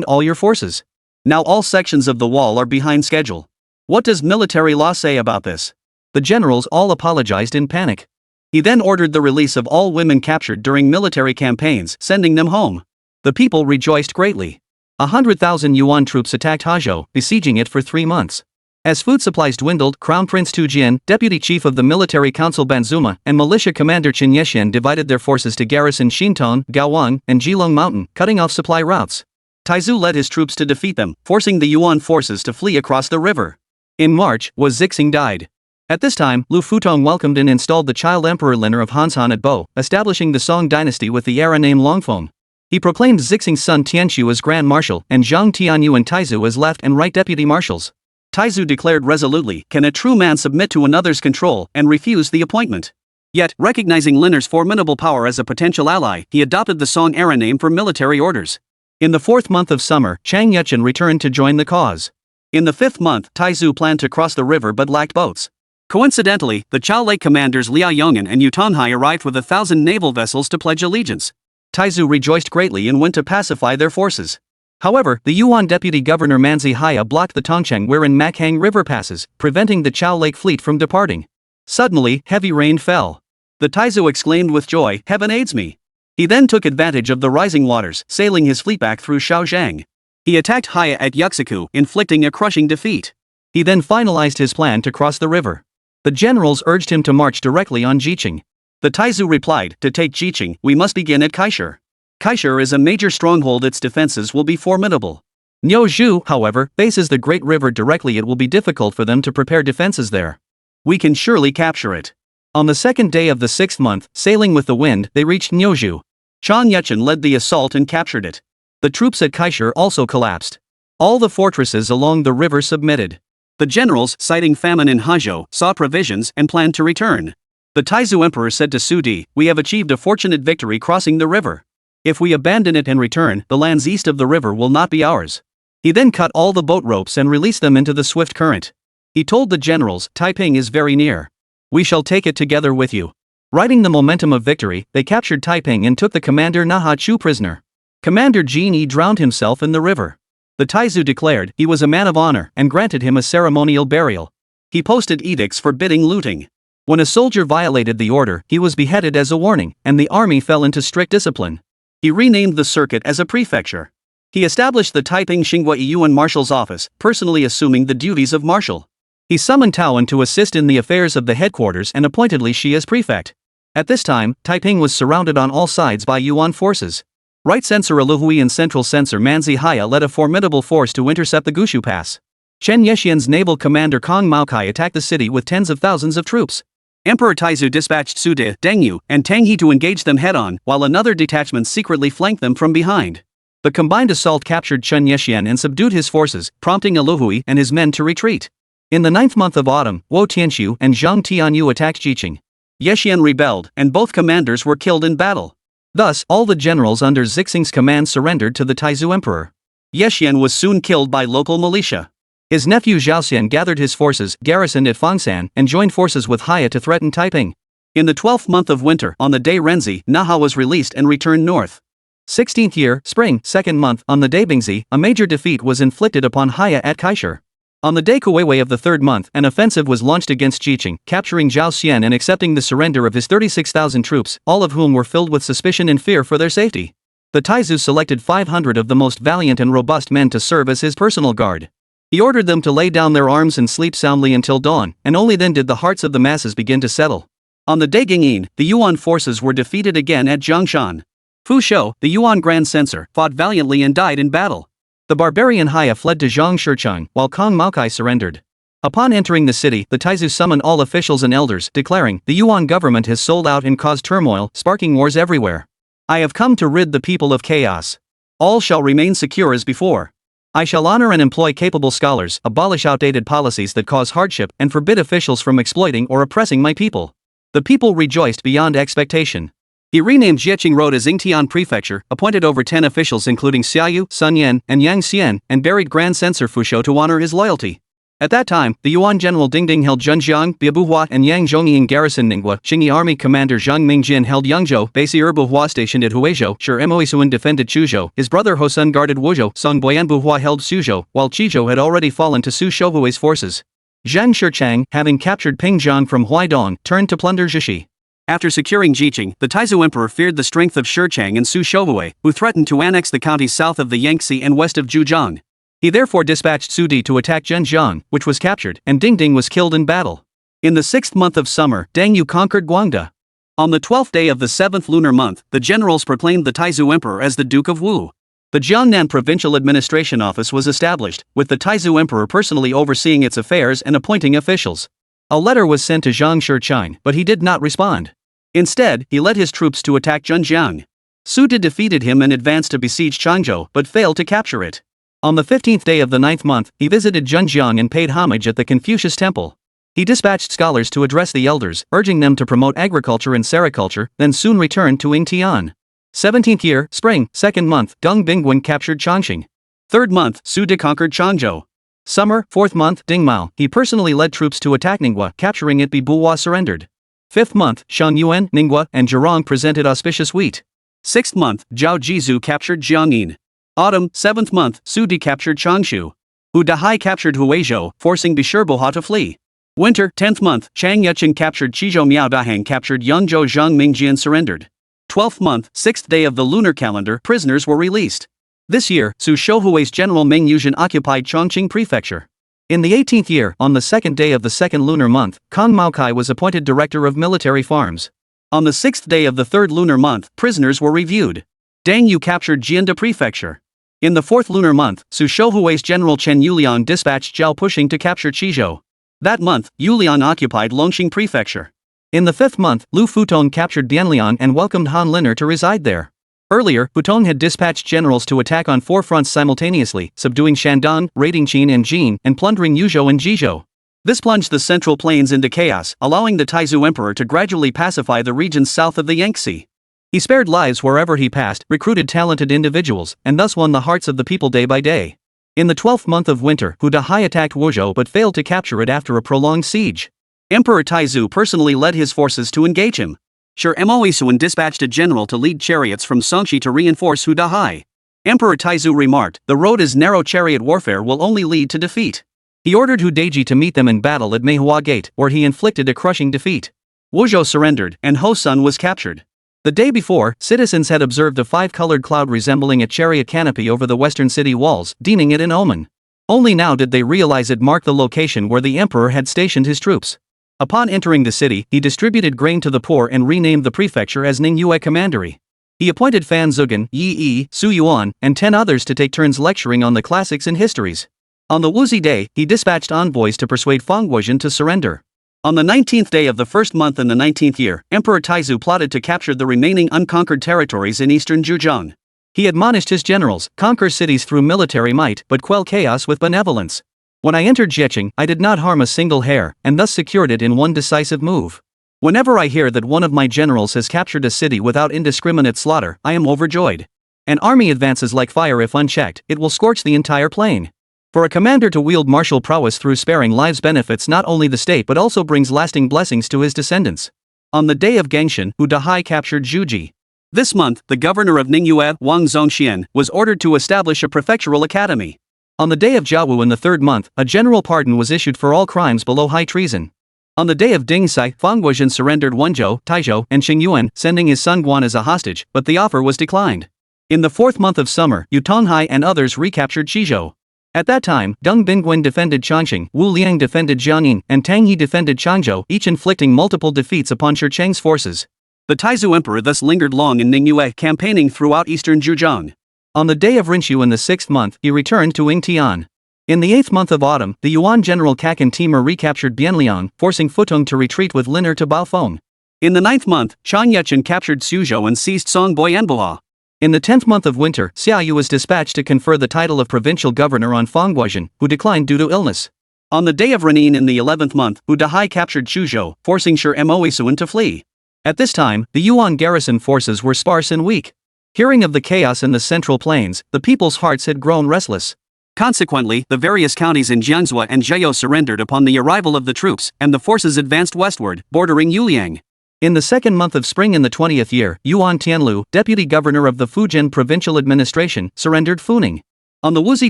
all your forces. Now all sections of the wall are behind schedule. What does military law say about this? The generals all apologized in panic. He then ordered the release of all women captured during military campaigns, sending them home. The people rejoiced greatly. 100,000 Yuan troops attacked Haozhou, besieging it for 3 months. As food supplies dwindled, Crown Prince Tu Jian, Deputy Chief of the Military Council Banzuma, and Militia Commander Qin Yexian divided their forces to garrison Xinton, Gaowang, and Jilong Mountain, cutting off supply routes. Taizu led his troops to defeat them, forcing the Yuan forces to flee across the river. In March, Wu Zixing died. At this time, Lu Futong welcomed and installed the child Emperor Liner of Hanshan at Bo, establishing the Song dynasty with the era name Longfeng. He proclaimed Zixing's son Tianshu as Grand Marshal and Zhang Tianyu and Taizu as left and right deputy marshals. Taizu declared resolutely, can a true man submit to another's control, and refused the appointment. Yet, recognizing Liner's formidable power as a potential ally, he adopted the Song era name for military orders. In the 4th month of summer, Chang Yuchen returned to join the cause. In the 5th month, Taizu planned to cross the river but lacked boats. Coincidentally, the Chao Lake commanders Liao Yong'an and Yu Tonghai arrived with 1,000 naval vessels to pledge allegiance. Taizu rejoiced greatly and went to pacify their forces. However, the Yuan deputy governor Manzi Haya blocked the Tongcheng wherein Makhang River passes, preventing the Chao Lake fleet from departing. Suddenly, heavy rain fell. The Taizu exclaimed with joy, Heaven aids me. He then took advantage of the rising waters, sailing his fleet back through Shaojiang. He attacked Haya at Yuxiku, inflicting a crushing defeat. He then finalized his plan to cross the river. The generals urged him to march directly on Jiqing. The Taizu replied, to take Jiqing, we must begin at Kaishur. Kaishur is a major stronghold, its defenses will be formidable. Niu Zhu, however, faces the great river directly, it will be difficult for them to prepare defenses there. We can surely capture it. On the second day of the 6th month, sailing with the wind, they reached Niu Zhu. Chang Yuchen led the assault and captured it. The troops at Kaishur also collapsed. All the fortresses along the river submitted. The generals, citing famine in Hangzhou, saw provisions and planned to return. The Taizu emperor said to Su Di, we have achieved a fortunate victory crossing the river. If we abandon it and return, the lands east of the river will not be ours. He then cut all the boat ropes and released them into the swift current. He told the generals, Taiping is very near. We shall take it together with you. Riding the momentum of victory, they captured Taiping and took the commander Naha Chu prisoner. Commander Jin Yi drowned himself in the river. The Taizu declared he was a man of honor and granted him a ceremonial burial. He posted edicts forbidding looting. When a soldier violated the order, he was beheaded as a warning, and the army fell into strict discipline. He renamed the circuit as a prefecture. He established the Taiping Xinghua Yuan Marshal's office, personally assuming the duties of marshal. He summoned Taoan to assist in the affairs of the headquarters and appointed Li Shi as prefect. At this time, Taiping was surrounded on all sides by Yuan forces. Right Censor Aluhui and Central Censor Manzi Haya led a formidable force to intercept the Gushu Pass. Chen Yexian's naval commander Kong Maokai attacked the city with tens of thousands of troops. Emperor Taizu dispatched Su De, Deng Yu, and Tang He to engage them head-on, while another detachment secretly flanked them from behind. The combined assault captured Chen Yexian and subdued his forces, prompting Aluhui and his men to retreat. In the 9th month of autumn, Wo Tianxiu and Zhang Tianyu attacked Jiqing. Yexian rebelled, and both commanders were killed in battle. Thus, all the generals under Zixing's command surrendered to the Taizu emperor. Yexian was soon killed by local militia. His nephew Zhaoxian gathered his forces, garrisoned at Fangsan, and joined forces with Haya to threaten Taiping. In the 12th month of winter, on the day Renzi, Naha was released and returned north. 16th year, spring, 2nd month, on the day Bingzi, a major defeat was inflicted upon Haya at Kaishur. On the day Kuweiwei of the 3rd month, an offensive was launched against Jiqing, capturing Zhao Xian and accepting the surrender of his 36,000 troops, all of whom were filled with suspicion and fear for their safety. The Taizu selected 500 of the most valiant and robust men to serve as his personal guard. He ordered them to lay down their arms and sleep soundly until dawn, and only then did the hearts of the masses begin to settle. On the day Gingyin, the Yuan forces were defeated again at Zhongshan. Fu Shou, the Yuan Grand Censor, fought valiantly and died in battle. The barbarian Haya fled to Zhang Shicheng, while Kong Maokai surrendered. Upon entering the city, the Taizu summoned all officials and elders, declaring, the Yuan government has sold out and caused turmoil, sparking wars everywhere. I have come to rid the people of chaos. All shall remain secure as before. I shall honor and employ capable scholars, abolish outdated policies that cause hardship, and forbid officials from exploiting or oppressing my people. The people rejoiced beyond expectation. He renamed Jieqing Road as Yingtian Prefecture, appointed over 10 officials including Xiaoyu, Sun Yan, and Yang Xian, and buried Grand Censor Fu Shou to honor his loyalty. At that time, the Yuan general Dingding held Zhenjiang, Biabuhua and Yang Zhongyi in garrison Ningwa. Qingyi army commander Zhang Mingjin held Yangzhou. Basi Erbuhua stationed at Huizhou. Shi Moisuan defended Chuzhou. His brother Hosun guarded Wuzhou. Song Boyanbuhua held Suzhou, while Qizhou had already fallen to Su Shouhui's forces. Zhang Shichang, having captured Pingzhang from Huaidong, turned to plunder Zhishi. After securing Jiqing, the Taizu emperor feared the strength of Shichang and Su Shouhui, who threatened to annex the counties south of the Yangtze and west of Zhujiang. He therefore dispatched Su Di to attack Zhenjiang, which was captured, and Dingding was killed in battle. In the 6th month of summer, Deng Yu conquered Guangda. On the 12th day of the 7th lunar month, the generals proclaimed the Taizu emperor as the Duke of Wu. The Jiangnan Provincial Administration Office was established, with the Taizu emperor personally overseeing its affairs and appointing officials. A letter was sent to Zhang Shichang, but he did not respond. Instead, he led his troops to attack Zhenjiang. Su Di defeated him and advanced to besiege Changzhou, but failed to capture it. On the 15th day of the 9th month, he visited Zhenjiang and paid homage at the Confucius Temple. He dispatched scholars to address the elders, urging them to promote agriculture and sericulture, then soon returned to Yingtian. 17th year, spring, 2nd month, Deng Bingguan captured Chongqing. 3rd month, Su Di conquered Changzhou. Summer, 4th month, Dingmao, he personally led troops to attack Ningwa, capturing it. Bibuhua surrendered. 5th month, Shang Yuan, Ningwa, and Zhurong presented auspicious wheat. 6th month, Zhao Jizu captured Jiangyin. Autumn, 7th month, Su Di captured Changshu. Hu Dahai captured Huizhou, forcing Bishirbuha to flee. Winter, 10th month, Chang Yuchen captured Qizhou. Miao Dahang captured Yangzhou. Zhang Mingjian surrendered. 12th month, 6th day of the lunar calendar, prisoners were released. This year, Su Shouhui's general Meng Yuzhen occupied Chongqing Prefecture. In the 18th year, on the second day of the second lunar month, Kong Maokai was appointed director of military farms. On the 6th day of the third lunar month, prisoners were reviewed. Dang Yu captured Jianda Prefecture. In the 4th lunar month, Su Shouhui's general Chen Yuliang dispatched Zhao Pushing to capture Qizhou. That month, Yuliang occupied Longxing Prefecture. In the 5th month, Lu Futong captured Bianliang and welcomed Han Liner to reside there. Earlier, Futong had dispatched generals to attack on 4 fronts simultaneously, subduing Shandong, raiding Qin and Jin, and plundering Yuzhou and Jizhou. This plunged the Central Plains into chaos, allowing the Taizu Emperor to gradually pacify the regions south of the Yangtze. He spared lives wherever he passed, recruited talented individuals, and thus won the hearts of the people day by day. In the 12th month of winter, Hu Dahai attacked Wuzhou but failed to capture it after a prolonged siege. Emperor Taizu personally led his forces to engage him. Shi Moisuan dispatched a general to lead chariots from Songshi to reinforce Hu Dahai. Emperor Taizu remarked, "The road is narrow, chariot warfare will only lead to defeat." He ordered Hu Deji to meet them in battle at Manhwa Gate, where he inflicted a crushing defeat. Wuzhou surrendered, and Ho Sun was captured. The day before, citizens had observed a 5-colored cloud resembling a chariot canopy over the western city walls, deeming it an omen. Only now did they realize it marked the location where the emperor had stationed his troops. Upon entering the city, he distributed grain to the poor and renamed the prefecture as Ningyue Commandery. He appointed Fan Zugan, Yi Yi, Su Yuan, and 10 others to take turns lecturing on the classics and histories. On the Wuzi day, he dispatched envoys to persuade Fangguozhen to surrender. On the 19th day of the first month in the 19th year, Emperor Taizu plotted to capture the remaining unconquered territories in eastern Zhejiang. He admonished his generals, "Conquer cities through military might, but quell chaos with benevolence." When I entered Zhejiang, I did not harm a single hair, and thus secured it in one decisive move. Whenever I hear that one of my generals has captured a city without indiscriminate slaughter, I am overjoyed. An army advances like fire. If unchecked, it will scorch the entire plain. For a commander to wield martial prowess through sparing lives benefits not only the state but also brings lasting blessings to his descendants. On the day of Gangshan, Hu Dahai captured Zhuji. This month, the governor of Ningyue, Wang Zongxian, was ordered to establish a prefectural academy. On the day of Jiawu in the 3rd month, a general pardon was issued for all crimes below high treason. On the day of Dingsai, Fangguozhen surrendered Wenzhou, Taizhou, and Qingyuan, sending his son Guan as a hostage, but the offer was declined. In the 4th month of summer, Yu Tonghai and others recaptured Qizhou. At that time, Deng Bingguan defended Chongqing, Wu Liang defended Jiangyin, and Tang He defended Changzhou, each inflicting multiple defeats upon Shi Cheng's forces. The Taizu Emperor thus lingered long in Ningyue, campaigning throughout eastern Zhejiang. On the day of Rinxu in the 6th month, he returned to Yingtian. In the 8th month of autumn, the Yuan general Kakan Timur recaptured Bianliang, forcing Futong to retreat with Liner to Baofeng. In the 9th month, Chang Yechen captured Suzhou and seized Songboyanboa. In the 10th month of winter, Xiaoyu was dispatched to confer the title of provincial governor on Fangguozhen, who declined due to illness. On the day of Renin in the 11th month, Hu Dahai captured Chuzhou, forcing Shi Moisuan to flee. At this time, the Yuan garrison forces were sparse and weak. Hearing of the chaos in the central plains, the people's hearts had grown restless. Consequently, the various counties in Jiangsu and Zhejiang surrendered upon the arrival of the troops, and the forces advanced westward, bordering Yuliang. In the 2nd month of spring in the 20th year, Yuan Tianlu, deputy governor of the Fujian provincial administration, surrendered Funing. On the Wuzi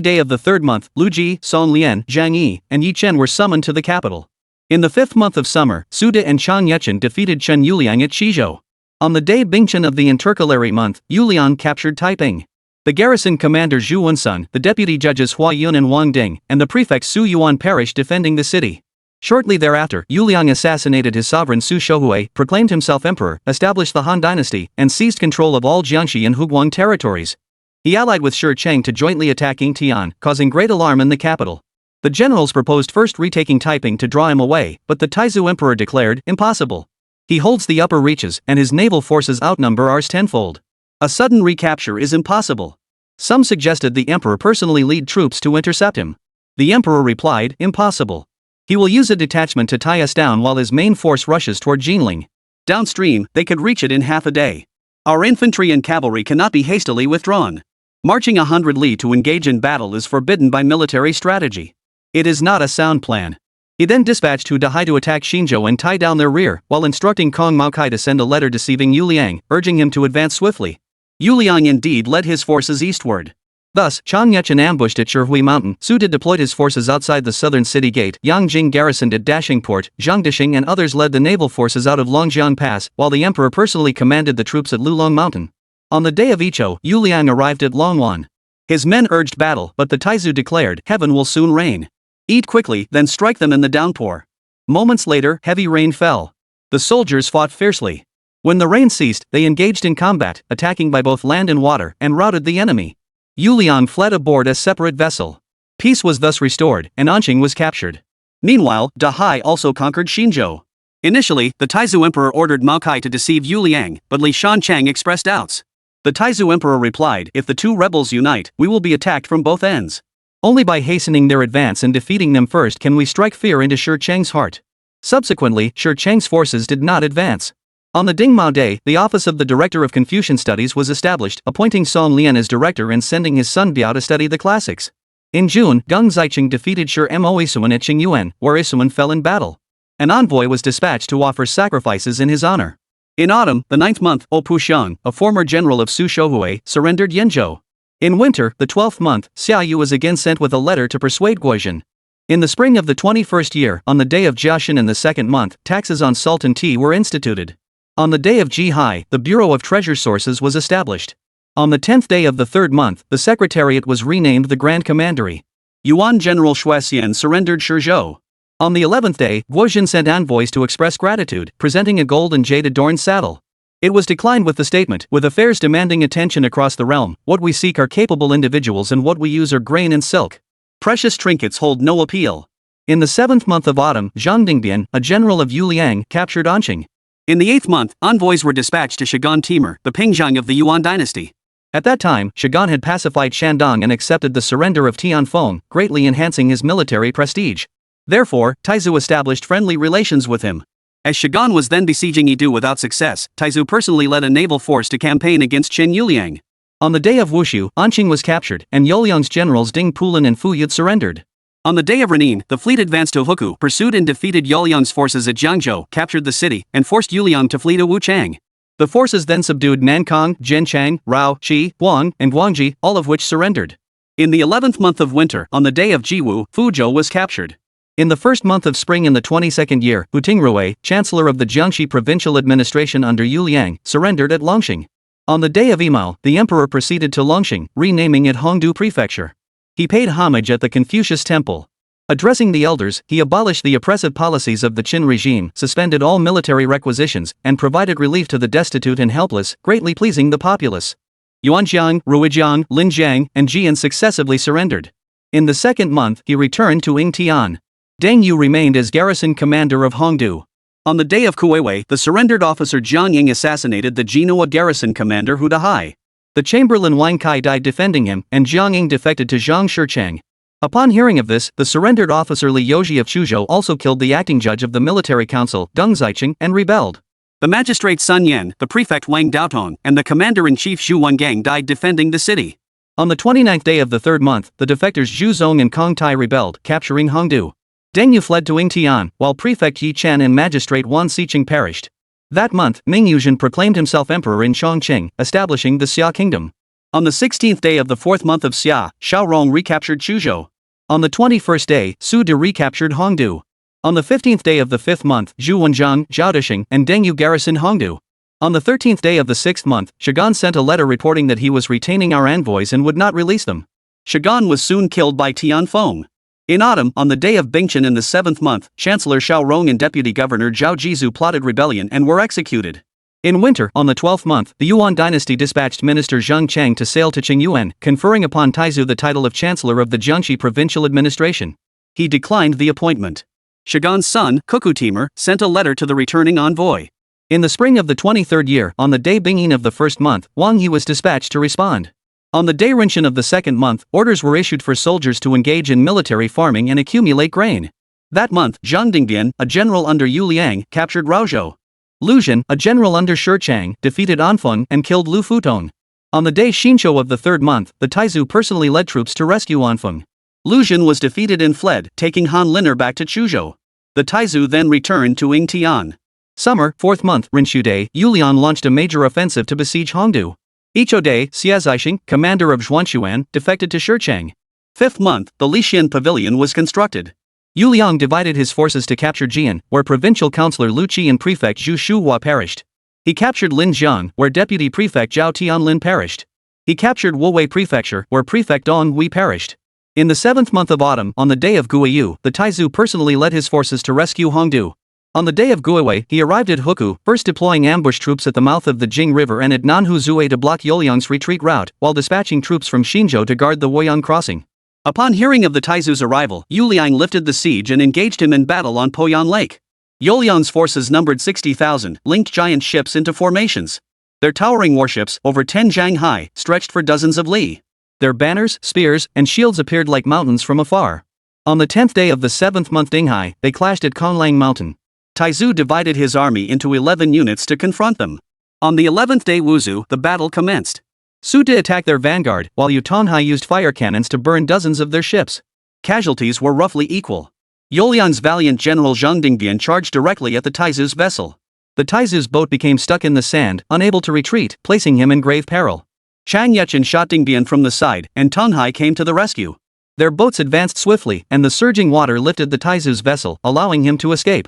day of the 3rd month, Lu Ji, Song Lian, Zhang Yi, and Yi Chen were summoned to the capital. In the 5th month of summer, Su De and Chang Yechen defeated Chen Yuliang at Qizhou. On the day Bingchen of the intercalary month, Yuliang captured Taiping. The garrison commander Zhu Wensun, the deputy judges Hua Yun and Wang Ding, and the prefect Su Yuan perished defending the city. Shortly thereafter, Yuliang assassinated his sovereign Su Shouhui, proclaimed himself emperor, established the Han dynasty, and seized control of all Jiangxi and Huguang territories. He allied with Shi Cheng to jointly attack Yingtian, causing great alarm in the capital. The generals proposed first retaking Taiping to draw him away, but the Taizu emperor declared, "Impossible. He holds the upper reaches, and his naval forces outnumber ours tenfold. A sudden recapture is impossible." Some suggested the emperor personally lead troops to intercept him. The emperor replied, "Impossible. He will use a detachment to tie us down while his main force rushes toward Jinling. Downstream, they could reach it in half a day. Our infantry and cavalry cannot be hastily withdrawn. Marching 100 li to engage in battle is forbidden by military strategy. It is not a sound plan." He then dispatched Hu Dahai to attack Xinzhou and tie down their rear, while instructing Kong Maokai to send a letter deceiving Yuliang, urging him to advance swiftly. Yuliang indeed led his forces eastward. Thus, Chang Yechen ambushed at Shihui Mountain, Su De deployed his forces outside the southern city gate, Yang Jing garrisoned at Dashing Port, Zhang Dishing and others led the naval forces out of Longjiang Pass, while the emperor personally commanded the troops at Lulong Mountain. On the day of Icho, Yuliang arrived at Longwan. His men urged battle, but the Taizu declared, "Heaven will soon rain." Eat quickly, then strike them in the downpour. Moments later, heavy rain fell. The soldiers fought fiercely. When the rain ceased, they engaged in combat, attacking by both land and water, and routed the enemy. Yu Liang fled aboard a separate vessel. Peace was thus restored, and Anqing was captured. Meanwhile, Dahai also conquered Xinzhou. Initially, the Taizu Emperor ordered Mao Kai to deceive Yu Liang, but Li Shanchang expressed doubts. The Taizu Emperor replied, "If the two rebels unite, we will be attacked from both ends. Only by hastening their advance and defeating them first can we strike fear into Shi Cheng's heart." Subsequently, Shi Cheng's forces did not advance. On the Dingmao Day, the office of the Director of Confucian Studies was established, appointing Song Lian as director and sending his son Biao to study the classics. In June, Geng Zicheng defeated Shi Mo Isuan at Qingyuan, where Isuan fell in battle. An envoy was dispatched to offer sacrifices in his honor. In autumn, the 9th month, Opu Xiang, a former general of Su Shouhui, surrendered Yenzhou. In winter, the 12th month, Xia Yu was again sent with a letter to persuade Guozhen. In the spring of the 21st year, on the day of Jiaxin in the 2nd month, taxes on salt and tea were instituted. On the day of Jihai, the Bureau of Treasure Sources was established. On the 10th day of the 3rd month, the Secretariat was renamed the Grand Commandery. Yuan General Shuaxian surrendered Shizhou. On the 11th day, Guozhen sent envoys to express gratitude, presenting a gold and jade-adorned saddle. It was declined with the statement, "With affairs demanding attention across the realm, what we seek are capable individuals and what we use are grain and silk. Precious trinkets hold no appeal." In the 7th month of autumn, Zhang Dingbian, a general of Yu Liang, captured Anqing. In the 8th month, envoys were dispatched to Shogun Timur, the Pingzhang of the Yuan dynasty. At that time, Shogun had pacified Shandong and accepted the surrender of Tianfeng, greatly enhancing his military prestige. Therefore, Taizu established friendly relations with him. As Shogun was then besieging Yidu without success, Taizu personally led a naval force to campaign against Qin Yuliang. On the day of Wushu, Anqing was captured, and Youliang's generals Ding Pulin and Fu Yud surrendered. On the day of Renin, the fleet advanced to Huku, pursued and defeated Youliang's forces at Jiangzhou, captured the city, and forced Yuliang to flee to Wuchang. The forces then subdued Nankang, Zhenchang, Rao, Qi, Huang, and Guangji, all of which surrendered. In the 11th month of winter, on the day of Jiwu, Fuzhou was captured. In the 1st month of spring in the 22nd year, Hu Tingrui, chancellor of the Jiangxi provincial administration under Yu Liang, surrendered at Longxing. On the day of Imao, the emperor proceeded to Longxing, renaming it Hongdu Prefecture. He paid homage at the Confucius Temple. Addressing the elders, he abolished the oppressive policies of the Qin regime, suspended all military requisitions, and provided relief to the destitute and helpless, greatly pleasing the populace. Yuanjiang, Ruijiang, Linjiang, and Jian successively surrendered. In the 2nd month, he returned to Yingtian. Deng Yu remained as garrison commander of Hongdu. On the day of Kuiwei, the surrendered officer Jiang Ying assassinated the Genoa garrison commander Hu Dahai. The chamberlain Wang Kai died defending him, and Jiang Ying defected to Zhang Shicheng. Upon hearing of this, the surrendered officer Li Yoji of Chuzhou also killed the acting judge of the military council, Deng Zicheng, and rebelled. The magistrate Sun Yan, the prefect Wang Daotong, and the commander-in-chief Xu Wengang died defending the city. On the 29th day of the 3rd month, the defectors Zhu Zong and Kong Tai rebelled, capturing Hongdu. Deng Yu fled to Yingtian, while prefect Yi Chen and magistrate Wan Xiqing perished. That month, Ming Yuzhen proclaimed himself emperor in Chongqing, establishing the Xia kingdom. On the 16th day of the 4th month of Xia, Xiao Rong recaptured Chuzhou. On the 21st day, Su De recaptured Hongdu. On the 15th day of the 5th month, Zhu Wenjiang, Zhao Desheng, and Deng Yu garrisoned Hongdu. On the 13th day of the 6th month, Shogun sent a letter reporting that he was retaining our envoys and would not release them. Shogun was soon killed by Tianfeng. In autumn, on the day of Bingqian in the 7th month, Chancellor Xiao Rong and Deputy Governor Zhao Jizu plotted rebellion and were executed. In winter, on the 12th month, the Yuan dynasty dispatched Minister Zheng Cheng to sail to Qingyuan, conferring upon Taizu the title of Chancellor of the Jiangxi provincial administration. He declined the appointment. Shogun's son, Kuku Timur, sent a letter to the returning envoy. In the spring of the 23rd year, on the day Bingyin of the 1st month, Wang Yi was dispatched to respond. On the day Rinchen of the 2nd month, orders were issued for soldiers to engage in military farming and accumulate grain. That month, Zhang Dingbian, a general under Yu Liang, captured Raozhou. Lu Zhen, a general under Shi Chang, defeated Anfeng and killed Lu Futong. On the day Xinzhou of the 3rd month, the Taizu personally led troops to rescue Anfeng. Lu Zhen was defeated and fled, taking Han Liner back to Chuzhou. The Taizu then returned to Yingtian. Summer, 4th month, Rinchu Day, Yulian launched a major offensive to besiege Hongdu. Icho Day, Xia Zixing, commander of Zhuanshuan, defected to Shicheng. 5th month, the Lixian Pavilion was constructed. Yu Liang divided his forces to capture Jian, where provincial councillor Lu Qi and prefect Zhu Shuhua perished. He captured Linjiang, where deputy prefect Zhao Tianlin perished. He captured Wuwei Prefecture, where prefect Dong Hui perished. In the 7th month of autumn, on the day of Guiyu, the Taizu personally led his forces to rescue Hongdu. On the day of Guiwei, he arrived at Huku, first deploying ambush troops at the mouth of the Jing River and at Nanhuzue to block Youyang's retreat route, while dispatching troops from Xinzhou to guard the Woyang crossing. Upon hearing of the Taizu's arrival, Yuliang lifted the siege and engaged him in battle on Poyan Lake. Youyang's forces numbered 60,000, linked giant ships into formations. Their towering warships, over 10 jang high, stretched for dozens of li. Their banners, spears, and shields appeared like mountains from afar. On the 10th day of the 7th month Dinghai, they clashed at Conlang Mountain. Taizu divided his army into 11 units to confront them. On the 11th day Wuzu, the battle commenced. Su De attacked their vanguard, while Yutonhai used fire cannons to burn dozens of their ships. Casualties were roughly equal. Youyang's valiant general Zhang Dingbian charged directly at the Taizu's vessel. The Taizu's boat became stuck in the sand, unable to retreat, placing him in grave peril. Chang Yechen shot Dingbian from the side, and Tonghai came to the rescue. Their boats advanced swiftly, and the surging water lifted the Taizu's vessel, allowing him to escape.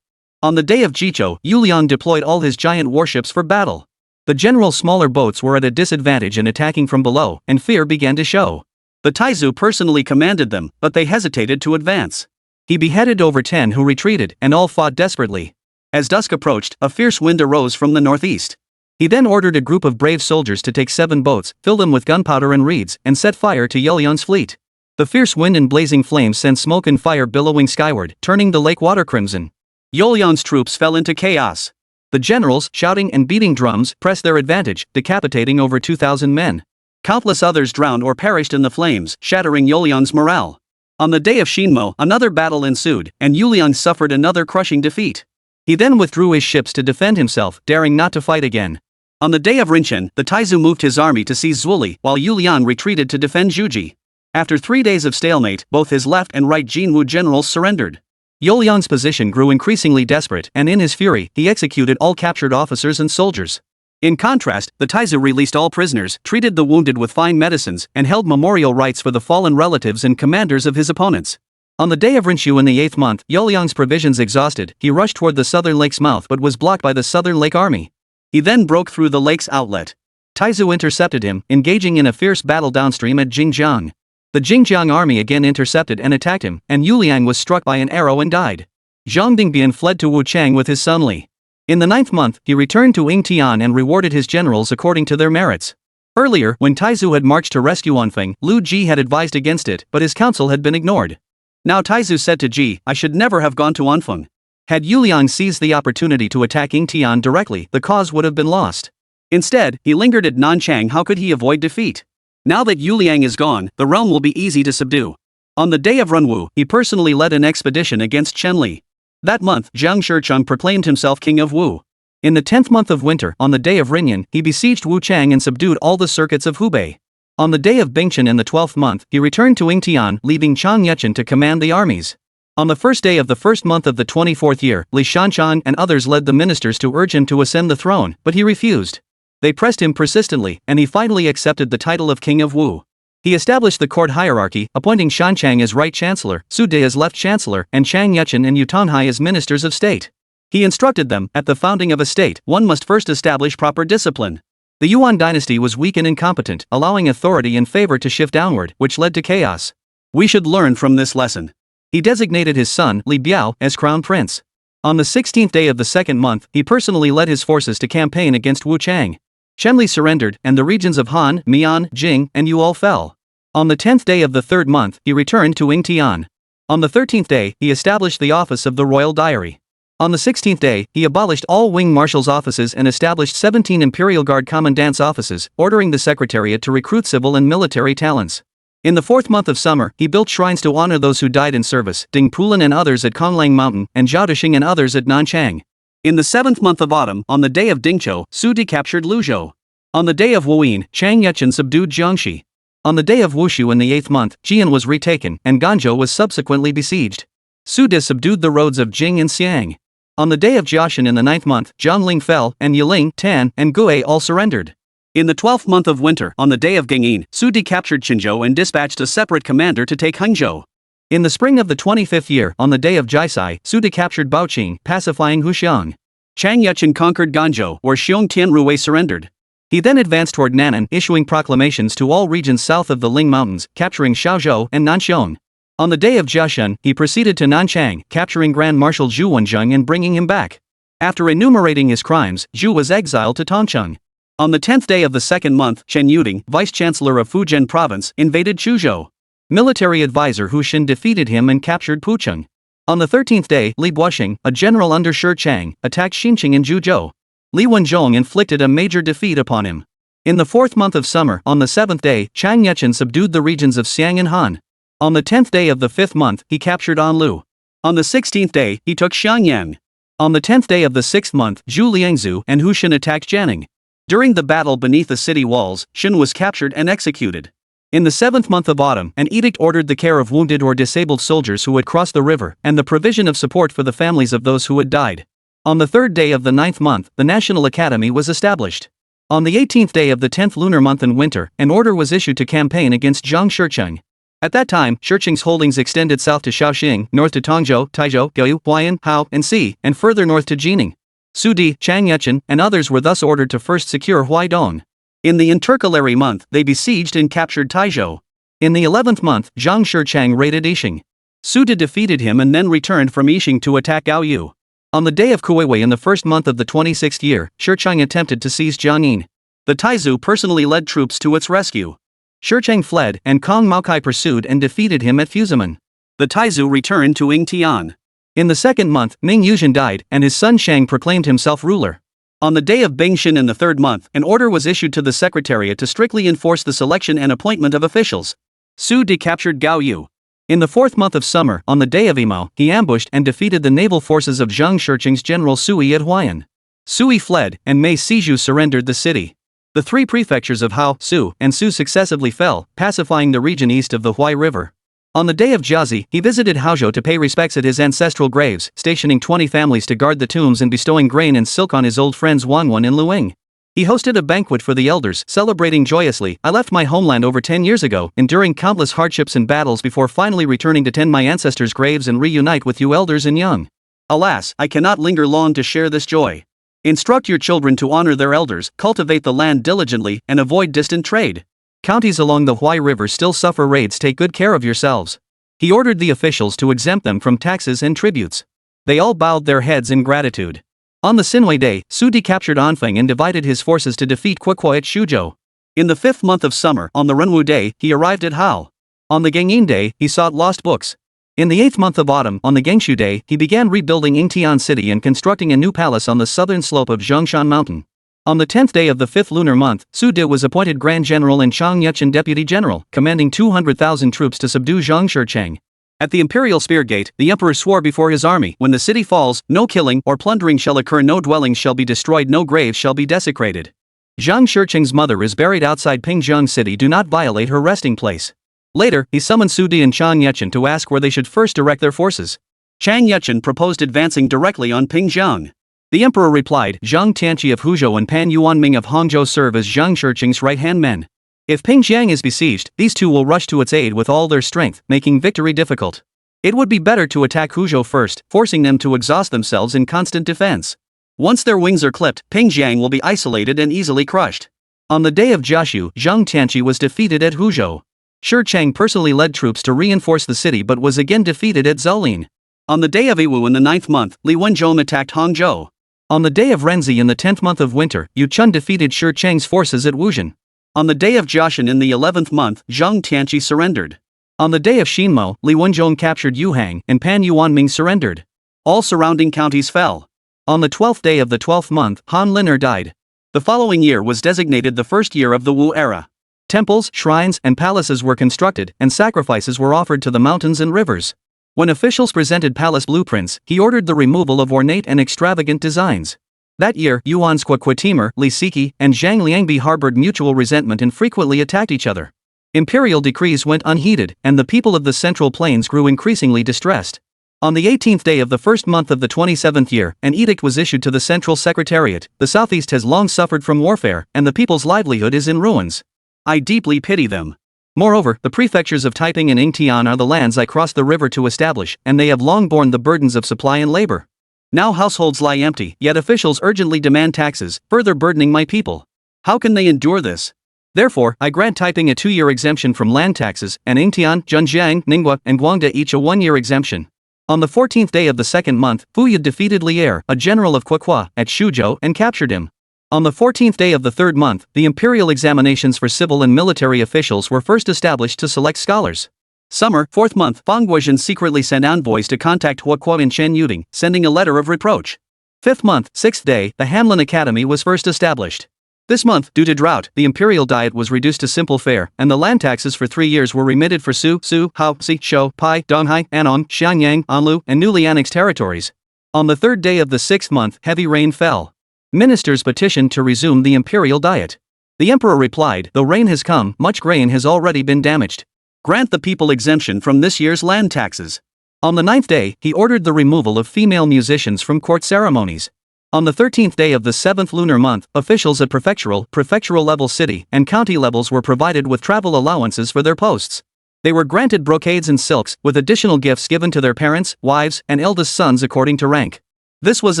On the day of Jichou, Yuliang deployed all his giant warships for battle. The general's smaller boats were at a disadvantage in attacking from below, and fear began to show. The Taizu personally commanded them, but they hesitated to advance. He beheaded over 10 who retreated, and all fought desperately. As dusk approached, a fierce wind arose from the northeast. He then ordered a group of brave soldiers to take 7 boats, fill them with gunpowder and reeds, and set fire to Yuliang's fleet. The fierce wind and blazing flames sent smoke and fire billowing skyward, turning the lake water crimson. Youyang's troops fell into chaos. The generals, shouting and beating drums, pressed their advantage, decapitating over 2,000 men. Countless others drowned or perished in the flames, shattering Youyang's morale. On the day of Shinmo, another battle ensued, and Yuliang suffered another crushing defeat. He then withdrew his ships to defend himself, daring not to fight again. On the day of Rinchen, the Taizu moved his army to seize Zuoli, while Yuliang retreated to defend Juji. After 3 days of stalemate, both his left and right Jinwu generals surrendered. Youyang's position grew increasingly desperate, and in his fury, he executed all captured officers and soldiers. In contrast, the Taizu released all prisoners, treated the wounded with fine medicines, and held memorial rites for the fallen relatives and commanders of his opponents. On the day of Rinshu in the 8th month, Youyang's provisions exhausted, he rushed toward the southern lake's mouth but was blocked by the southern lake army. He then broke through the lake's outlet. Taizu intercepted him, engaging in a fierce battle downstream at Jingjiang. The Jingjiang army again intercepted and attacked him, and Yuliang was struck by an arrow and died. Zhang Dingbian fled to Wuchang with his son Li. In the 9th month, he returned to Yingtian and rewarded his generals according to their merits. Earlier, when Taizu had marched to rescue Anfeng, Lu Ji had advised against it, but his counsel had been ignored. Now Taizu said to Ji, "I should never have gone to Anfeng." Had Yuliang seized the opportunity to attack Yingtian directly, the cause would have been lost. Instead, he lingered at Nanchang. How could he avoid defeat? Now that Yuliang is gone, the realm will be easy to subdue. On the day of Runwu, he personally led an expedition against Chenli. That month, Jiang Shicheng proclaimed himself king of Wu. In the 10th month of winter, on the day of Rinyan, he besieged Wuchang and subdued all the circuits of Hubei. On the day of Bingchen in the 12th month, he returned to Yingtian, leaving Chang Yechen to command the armies. On the first day of the 1st month of the 24th year, Li Shanchan and others led the ministers to urge him to ascend the throne, but he refused. They pressed him persistently, and he finally accepted the title of King of Wu. He established the court hierarchy, appointing Shanchang as right chancellor, Su De as left chancellor, and Chang Yechen and Yutonhai as ministers of state. He instructed them, at the founding of a state, one must first establish proper discipline. The Yuan dynasty was weak and incompetent, allowing authority and favor to shift downward, which led to chaos. We should learn from this lesson. He designated his son, Li Biao, as crown prince. On the 16th day of the 2nd month, he personally led his forces to campaign against Wuchang. Chenli surrendered, and the regions of Han, Mian, Jing, and Yuol fell. On the 10th day of the 3rd month, he returned to Yingtian. On the 13th day, he established the office of the royal diary. On the 16th day, he abolished all wing marshals' offices and established 17 Imperial Guard commandants' offices, ordering the Secretariat to recruit civil and military talents. In the 4th month of summer, he built shrines to honor those who died in service, Ding Pulin and others at Konglang Mountain, and Zhao Dexing and others at Nanchang. In the 7th month of autumn, on the day of Dingzhou, Su De captured Luzhou. On the day of Wuyin, Chang Yechen subdued Jiangxi. On the day of Wushu in the 8th month, Jian was retaken, and Ganzhou was subsequently besieged. Su De subdued the roads of Jing and Xiang. On the day of Jiaxin in the 9th month, Jiangling fell, and Yiling, Tan, and Gue all surrendered. In the 12th month of winter, on the day of Gengyin, Su De captured Qinzhou and dispatched a separate commander to take Hangzhou. In the spring of the 25th year, on the day of Jiasai, Su De captured Baoqing, pacifying Huxiang. Chang Yechen conquered Ganzhou, where Xiong Tianruwei surrendered. He then advanced toward Nan'an, issuing proclamations to all regions south of the Ling Mountains, capturing Shaozhou and Nanxiong. On the day of Jiashun, he proceeded to Nanchang, capturing Grand Marshal Zhu Wenjing and bringing him back. After enumerating his crimes, Zhu was exiled to Tongcheng. On the 10th day of the second month, Chen Yuding, vice-chancellor of Fujian province, invaded Chuzhou. Military advisor Hu Xin defeated him and captured Pucheng. On the 13th day, Li Buoxing, a general under Shi Chang, attacked Xinqing in Zhuzhou. Li Wenzhong inflicted a major defeat upon him. In the 4th month of summer, on the 7th day, Chang Yechen subdued the regions of Xiang and Han. On the 10th day of the 5th month, he captured Anlu. On the 16th day, he took Xiangyang. On the 10th day of the 6th month, Zhu Liangzu and Hu Xin attacked Jianing. During the battle beneath the city walls, Xin was captured and executed. In the 7th month of autumn, an edict ordered the care of wounded or disabled soldiers who had crossed the river, and the provision of support for the families of those who had died. On the 3rd day of the 9th month, the National Academy was established. On the 18th day of the 10th lunar month in winter, an order was issued to campaign against Zhang Shicheng. At that time, Shicheng's holdings extended south to Shaoxing, north to Tongzhou, Taizhou, Guoyu, Huayan, Hao, and Si, and further north to Jining. Su Di, Chang Yechen, and others were thus ordered to first secure Huaidong. In the intercalary month, they besieged and captured Taizhou. In the 11th month, Zhang Shicheng raided Yixing. Su Di defeated him and then returned from Yixing to attack Gaoyu. On the day of Kuiwei in the 1st month of the 26th year, Shicheng attempted to seize Jiangyin. The Taizu personally led troops to its rescue. Shicheng fled, and Kong Maokai pursued and defeated him at Fuzimen. The Taizu returned to Yingtian. In the 2nd month, Ming Yuzhen died, and his son Shang proclaimed himself ruler. On the day of Bingshin in the 3rd month, an order was issued to the Secretariat to strictly enforce the selection and appointment of officials. Su Di captured Gao Yu. In the 4th month of summer, on the day of Imao, he ambushed and defeated the naval forces of Zhang Shicheng's general Sui at Huayan. Sui fled, and Mei Siju surrendered the city. The 3 prefectures of Hao, Su, and Su successively fell, pacifying the region east of the Huai River. On the day of Jiazi, he visited Haozhou to pay respects at his ancestral graves, stationing 20 families to guard the tombs and bestowing grain and silk on his old friends Wanwan and Luing. He hosted a banquet for the elders, celebrating joyously, "I left my homeland over 10 years ago, enduring countless hardships and battles before finally returning to tend my ancestors' graves and reunite with you elders and young. Alas, I cannot linger long to share this joy. Instruct your children to honor their elders, cultivate the land diligently, and avoid distant trade. Counties along the Huai River still suffer raids, take good care of yourselves." He ordered the officials to exempt them from taxes and tributes. They all bowed their heads in gratitude. On the Sinwei Day, Su Di captured Anfeng and divided his forces to defeat Kuokoi at Shuzhou. In the 5th month of summer, on the Renwu Day, he arrived at Hao. On the Gangyin Day, he sought lost books. In the 8th month of autumn, on the Gangshu Day, he began rebuilding Yingtian City and constructing a new palace on the southern slope of Zhongshan Mountain. On the 10th day of the 5th lunar month, Su Di was appointed Grand General and Chang Yechen Deputy General, commanding 200,000 troops to subdue Zhang Shicheng. At the imperial spear gate, the emperor swore before his army, "When the city falls, no killing or plundering shall occur, no dwellings shall be destroyed, no graves shall be desecrated. Zhang Shicheng's mother is buried outside Pingzheng City, do not violate her resting place." Later, he summoned Su Di and Chang Yechen to ask where they should first direct their forces. Chang Yechen proposed advancing directly on Pingzheng. The emperor replied, "Zhang Tianqi of Huzhou and Pan Yuanming of Hangzhou serve as Zhang Shicheng's right-hand men. If Pingzheng is besieged, these two will rush to its aid with all their strength, making victory difficult. It would be better to attack Huzhou first, forcing them to exhaust themselves in constant defense. Once their wings are clipped, Pingzheng will be isolated and easily crushed." On the day of Jiashu, Zhang Tianqi was defeated at Huzhou. Shi Cheng personally led troops to reinforce the city but was again defeated at Zolin. On the day of Iwu in the 9th month, Li Wenzhong attacked Hangzhou. On the day of Renzi in the 10th month of winter, Yu Chun defeated Shi Cheng's forces at Wuzhen. On the day of Jiashan in the 11th month, Zhang Tianqi surrendered. On the day of Xinmo, Li Wenzhong captured Yuhang, and Pan Yuanming surrendered. All surrounding counties fell. On the 12th day of the 12th month, Han Liner died. The following year was designated the first year of the Wu era. Temples, shrines, and palaces were constructed, and sacrifices were offered to the mountains and rivers. When officials presented palace blueprints, he ordered the removal of ornate and extravagant designs. That year, Yuan's Kwakwatimer, Li Siki, and Zhang Liangbi harbored mutual resentment and frequently attacked each other. Imperial decrees went unheeded, and the people of the Central Plains grew increasingly distressed. On the 18th day of the 1st month of the 27th year, an edict was issued to the Central Secretariat. "The Southeast has long suffered from warfare, and the people's livelihood is in ruins. I deeply pity them. Moreover, the prefectures of Taiping and Yingtian are the lands I crossed the river to establish, and they have long borne the burdens of supply and labor. Now households lie empty, yet officials urgently demand taxes, further burdening my people. How can they endure this? Therefore, I grant Taiping a 2-year exemption from land taxes, and Yingtian, Zhenjiang, Ningbo, and Guangde each a 1-year exemption. On the 14th day of the second month, Fuya defeated Lier, a general of Quaqua, at Shuzhou and captured him. On the 14th day of the third month, the imperial examinations for civil and military officials were first established to select scholars. Summer, 4th month, Fang Guozhen secretly sent envoys to contact Huaqua in Chen Yuding, sending a letter of reproach. 5th month, 6th day, the Hanlin Academy was first established. This month, due to drought, the imperial diet was reduced to simple fare, and the land taxes for 3 years were remitted for Su, Hao, Si, Shou, Pai, Donghai, Anong, Xianyang, Anlu, and newly annexed territories. On the 3rd day of the 6th month, heavy rain fell. Ministers petitioned to resume the imperial diet. The emperor replied, "Though rain has come, much grain has already been damaged. Grant the people exemption from this year's land taxes." On the 9th day, he ordered the removal of female musicians from court ceremonies. On the 13th day of the 7th lunar month, officials at prefectural-level city, and county levels were provided with travel allowances for their posts. They were granted brocades and silks, with additional gifts given to their parents, wives, and eldest sons according to rank. This was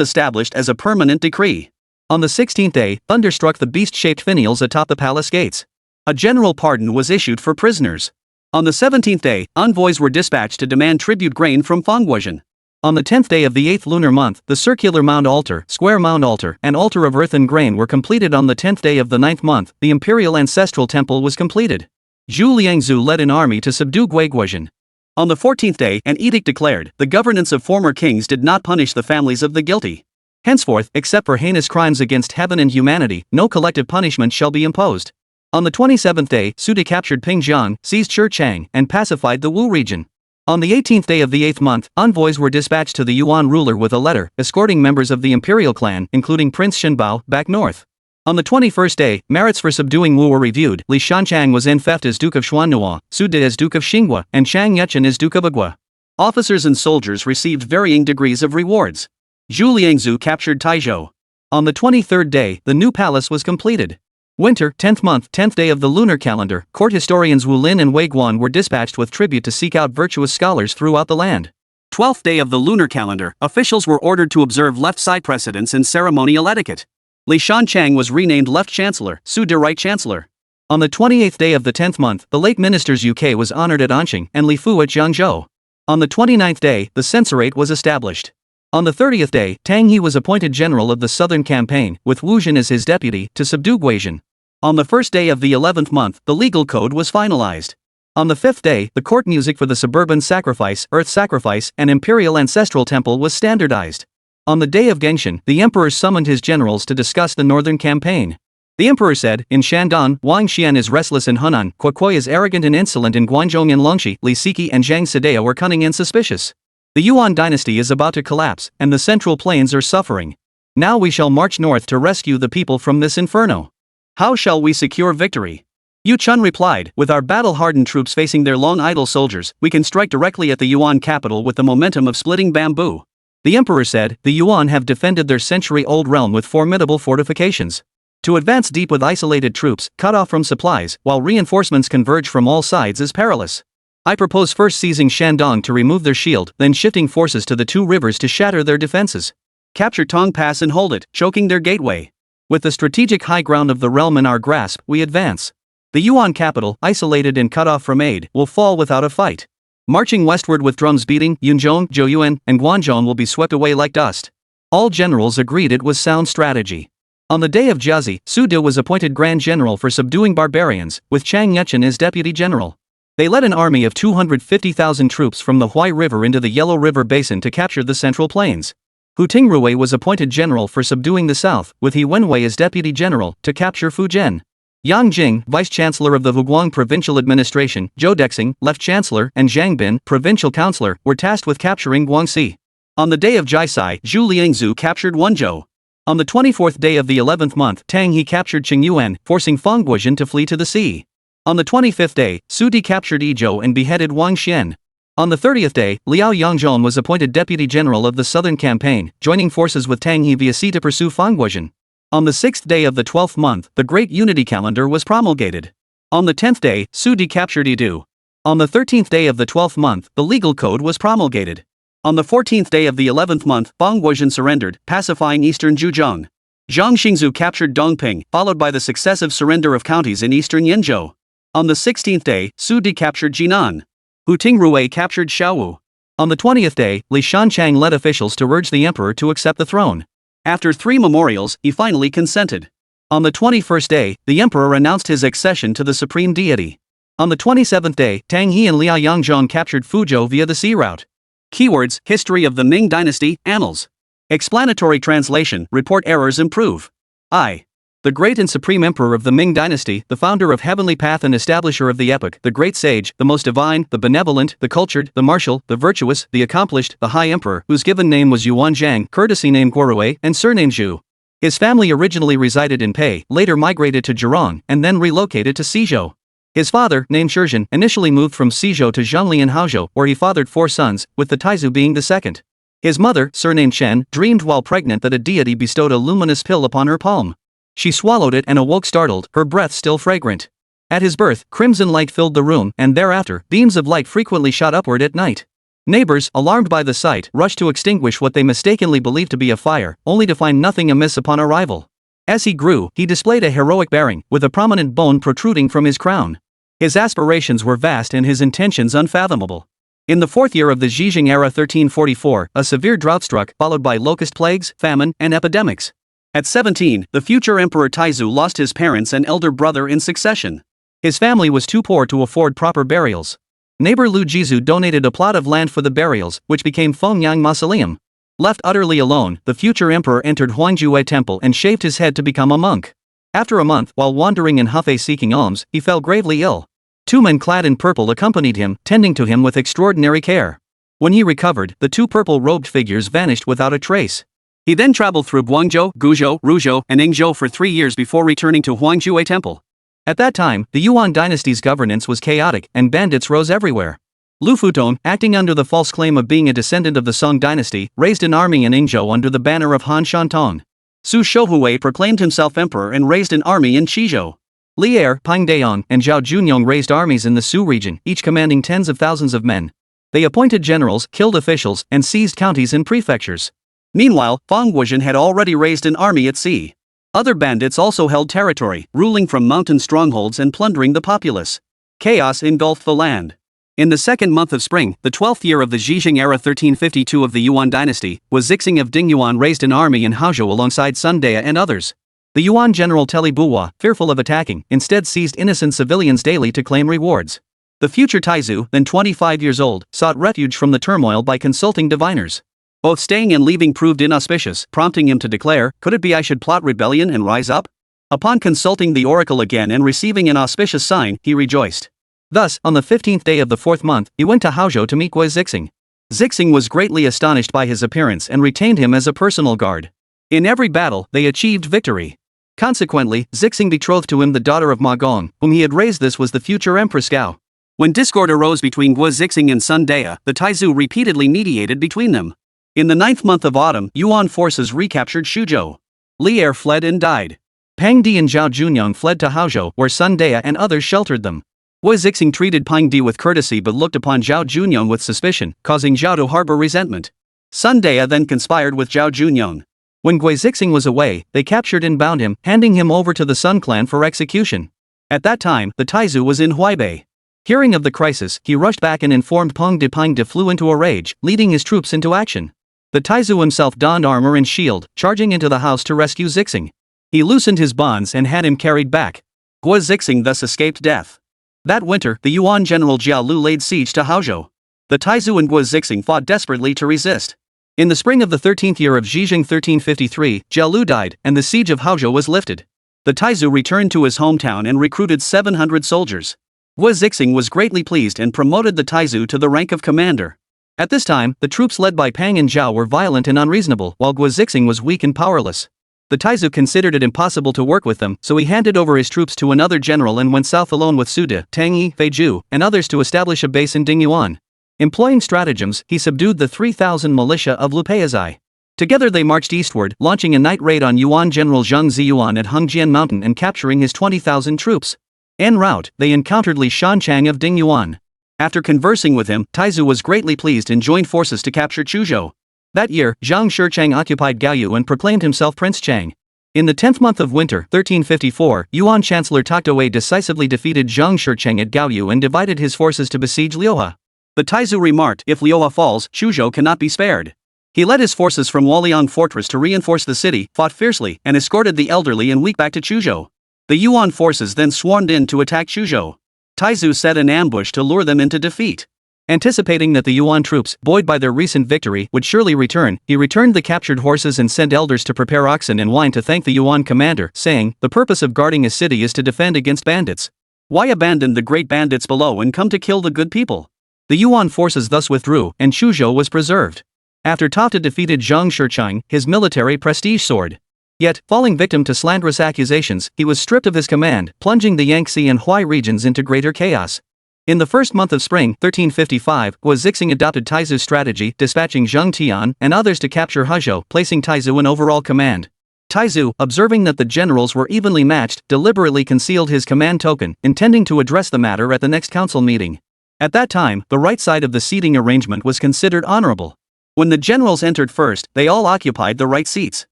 established as a permanent decree. On the 16th day, thunder struck the beast-shaped finials atop the palace gates. A general pardon was issued for prisoners. On the 17th day, envoys were dispatched to demand tribute grain from Fang Guozhen. On the 10th day of the 8th lunar month, the circular mound altar, square mound altar, and altar of earth and grain were completed. On the 10th day of the 9th month, the imperial ancestral temple was completed. Zhu Liangzu led an army to subdue Guozhen. On the 14th day, an edict declared, "The governance of former kings did not punish the families of the guilty. Henceforth, except for heinous crimes against heaven and humanity, no collective punishment shall be imposed." On the 27th day, Sudi captured Pingjiang, seized Churchang, and pacified the Wu region. On the 18th day of the 8th month, envoys were dispatched to the Yuan ruler with a letter, escorting members of the imperial clan, including Prince Shenbao, back north. On the 21st day, merits for subduing Wu were reviewed. Li Shanchang was enfeoffed as Duke of Xuanhua, Su De as Duke of Xinghua, and Chang Yuchen as Duke of Agua. Officers and soldiers received varying degrees of rewards. Zhu Liangzu captured Taizhou. On the 23rd day, the new palace was completed. Winter, 10th month, 10th day of the lunar calendar, court historians Wu Lin and Wei Guan were dispatched with tribute to seek out virtuous scholars throughout the land. 12th day of the lunar calendar, officials were ordered to observe left-side precedence in ceremonial etiquette. Li Shanchang was renamed Left Chancellor, Su De Right Chancellor. On the 28th day of the 10th month, the late minister's UK was honored at Anqing and Li Fu at Jiangzhou. On the 29th day, the censorate was established. On the 30th day, Tang He was appointed general of the Southern Campaign, with Wu Jin as his deputy, to subdue Guozhen. On the first day of the 11th month, the legal code was finalized. On the 5th day, the court music for the suburban sacrifice, earth sacrifice, and imperial ancestral temple was standardized. On the day of Genshin, the emperor summoned his generals to discuss the northern campaign. The emperor said, "In Shandong, Wang Xian is restless in Hunan, Quaqui is arrogant and insolent in Guangzhong and Longxi, Li Siki and Zhang Sideo are cunning and suspicious. The Yuan dynasty is about to collapse, and the central plains are suffering. Now we shall march north to rescue the people from this inferno. How shall we secure victory?" Yu Chun replied, "With our battle-hardened troops facing their long-idle soldiers, we can strike directly at the Yuan capital with the momentum of splitting bamboo." The emperor said, "The Yuan have defended their century-old realm with formidable fortifications. To advance deep with isolated troops, cut off from supplies, while reinforcements converge from all sides is perilous. I propose first seizing Shandong to remove their shield, then shifting forces to the two rivers to shatter their defenses. Capture Tong Pass and hold it, choking their gateway. With the strategic high ground of the realm in our grasp, we advance. The Yuan capital, isolated and cut off from aid, will fall without a fight. Marching westward with drums beating, Yunzhong, Zhouyuan, and Guangzhou will be swept away like dust." All generals agreed it was sound strategy. On the day of Jiazi, Su De was appointed Grand General for subduing barbarians, with Chang Yuchen as Deputy General. They led an army of 250,000 troops from the Huai River into the Yellow River Basin to capture the Central Plains. Hu Tingrui was appointed general for subduing the south, with He Wenwei as deputy general, to capture Fujian. Yang Jing, vice-chancellor of the Huguang provincial administration, Zhou Dexing, left-chancellor, and Zhang Bin, provincial councillor, were tasked with capturing Guangxi. On the day of Jiasai, Zhu Liangzu captured Wenzhou. On the 24th day of the 11th month, Tang He captured Qingyuan, forcing Fang Guozhen to flee to the sea. On the 25th day, Su Di captured Yizhou and beheaded Wang Xian. On the 30th day, Liao Yangzhong was appointed deputy general of the Southern Campaign, joining forces with Tang He via sea to pursue Fang Guozhen. On the 6th day of the 12th month, the Great Unity Calendar was promulgated. On the 10th day, Su Di captured Yidu. On the 13th day of the 12th month, the legal code was promulgated. On the 14th day of the 11th month, Fang Guozhen surrendered, pacifying eastern Zhejiang. Zhang Xingzu captured Dongping, followed by the successive surrender of counties in eastern Yenzhou. On the 16th day, Su Di captured Jinan. Hu Tingrui captured Xiaowu. On the 20th day, Li Shanchang led officials to urge the emperor to accept the throne. After 3 memorials, he finally consented. On the 21st day, the emperor announced his accession to the supreme deity. On the 27th day, Tang He and Liao Yangzhong captured Fuzhou via the sea route. Keywords: History of the Ming Dynasty, Annals. Explanatory translation: Report errors improve. The great and supreme emperor of the Ming Dynasty, the founder of Heavenly Path and establisher of the epoch, the great sage, the most divine, the benevolent, the cultured, the martial, the virtuous, the accomplished, the high emperor, whose given name was Yuan Zhang, courtesy name Guorui, and surname Zhu. His family originally resided in Pei, later migrated to Zhejiang, and then relocated to Xizhou. His father, named Shizhen, initially moved from Xizhou to Zhongli and Haozhou, where he fathered 4 sons, with the Taizu being the second. His mother, surnamed Chen, dreamed while pregnant that a deity bestowed a luminous pill upon her palm. She swallowed it and awoke startled, her breath still fragrant. At his birth, crimson light filled the room, and thereafter, beams of light frequently shot upward at night. Neighbors, alarmed by the sight, rushed to extinguish what they mistakenly believed to be a fire, only to find nothing amiss upon arrival. As he grew, he displayed a heroic bearing, with a prominent bone protruding from his crown. His aspirations were vast and his intentions unfathomable. In the 4th year of the Zhijing era 1344, a severe drought struck, followed by locust plagues, famine, and epidemics. At 17, the future Emperor Taizu lost his parents and elder brother in succession. His family was too poor to afford proper burials. Neighbor Lu Jizu donated a plot of land for the burials, which became Fengyang Mausoleum. Left utterly alone, the future emperor entered Huangjue Temple and shaved his head to become a monk. After a month, while wandering in Hefei seeking alms, he fell gravely ill. 2 men clad in purple accompanied him, tending to him with extraordinary care. When he recovered, the 2 purple-robed figures vanished without a trace. He then traveled through Guangzhou, Guzhou, Ruzhou, and Yingzhou for 3 years before returning to Huangjue Temple. At that time, the Yuan dynasty's governance was chaotic, and bandits rose everywhere. Lu Futong, acting under the false claim of being a descendant of the Song dynasty, raised an army in Yingzhou under the banner of Han Shantong. Su Shouhui proclaimed himself emperor and raised an army in Qizhou. Li Er, Pang Dayong, and Zhao Junyong raised armies in the Su region, each commanding tens of thousands of men. They appointed generals, killed officials, and seized counties and prefectures. Meanwhile, Fang Guozhen had already raised an army at sea. Other bandits also held territory, ruling from mountain strongholds and plundering the populace. Chaos engulfed the land. In the 2nd month of spring, the 12th year of the Zhijing era 1352 of the Yuan dynasty, was Zixing of Dingyuan raised an army in Haozhou alongside Sun Dea and others. The Yuan general Teli Buwa, fearful of attacking, instead seized innocent civilians daily to claim rewards. The future Taizu, then 25 years old, sought refuge from the turmoil by consulting diviners. Both staying and leaving proved inauspicious, prompting him to declare, "Could it be I should plot rebellion and rise up?" Upon consulting the oracle again and receiving an auspicious sign, he rejoiced. Thus, on the 15th day of the 4th month, he went to Haozhou to meet Gui Zixing. Zixing was greatly astonished by his appearance and retained him as a personal guard. In every battle, they achieved victory. Consequently, Zixing betrothed to him the daughter of Ma Gong, whom he had raised. This was the future Empress Gao. When discord arose between Gui Zixing and Sun Dea, the Taizu repeatedly mediated between them. In the 9th month of autumn, Yuan forces recaptured Shuzhou. Li Er fled and died. Pang Di and Zhao Junyong fled to Haozhou, where Sun Dea and others sheltered them. Gui Zixing treated Pang Di with courtesy but looked upon Zhao Junyong with suspicion, causing Zhao to harbor resentment. Sun Dea then conspired with Zhao Junyong. When Gui Zixing was away, they captured and bound him, handing him over to the Sun clan for execution. At that time, the Taizu was in Huaibei. Hearing of the crisis, he rushed back and informed Pang De flew into a rage, leading his troops into action. The Taizu himself donned armor and shield, charging into the house to rescue Zixing. He loosened his bonds and had him carried back. Gui Zixing thus escaped death. That winter, the Yuan general Jiao Lu laid siege to Haozhou. The Taizu and Gui Zixing fought desperately to resist. In the spring of the 13th year of Zhijing 1353, Jiao Lu died, and the siege of Haozhou was lifted. The Taizu returned to his hometown and recruited 700 soldiers. Gui Zixing was greatly pleased and promoted the Taizu to the rank of commander. At this time, the troops led by Pang and Zhao were violent and unreasonable, while Gui Zixing was weak and powerless. The Taizu considered it impossible to work with them, so he handed over his troops to another general and went south alone with Su De, Tang Yi, Fei Zhu, and others to establish a base in Dingyuan. Employing stratagems, he subdued the 3,000 militia of Lu Peizai. Together they marched eastward, launching a night raid on Yuan General Zheng Ziyuan at Hengjian Mountain and capturing his 20,000 troops. En route, they encountered Li Shanchang of Dingyuan. After conversing with him, Taizu was greatly pleased and joined forces to capture Chuzhou. That year, Zhang Shichang occupied Gaoyu and proclaimed himself Prince Chang. In the 10th month of winter, 1354, Yuan Chancellor Tokto decisively defeated Zhang Shicheng at Gaoyu and divided his forces to besiege Liuhe. The Taizu remarked, if Liuhe falls, Suzhou cannot be spared. He led his forces from Hualiang Fortress to reinforce the city, fought fiercely, and escorted the elderly and weak back to Suzhou. The Yuan forces then swarmed in to attack Suzhou. Taizu set an ambush to lure them into defeat. Anticipating that the Yuan troops, buoyed by their recent victory, would surely return, he returned the captured horses and sent elders to prepare oxen and wine to thank the Yuan commander, saying, "The purpose of guarding a city is to defend against bandits. Why abandon the great bandits below and come to kill the good people?" The Yuan forces thus withdrew, and Suzhou was preserved. After Tofta defeated Zhang Shicheng, his military prestige soared. Yet, falling victim to slanderous accusations, he was stripped of his command, plunging the Yangtze and Huai regions into greater chaos. In the first month of spring, 1355, Zixing adopted Taizu's strategy, dispatching Zheng Tian and others to capture Hezhou, placing Taizu in overall command. Taizu, observing that the generals were evenly matched, deliberately concealed his command token, intending to address the matter at the next council meeting. At that time, the right side of the seating arrangement was considered honorable. When the generals entered first, they all occupied the right seats.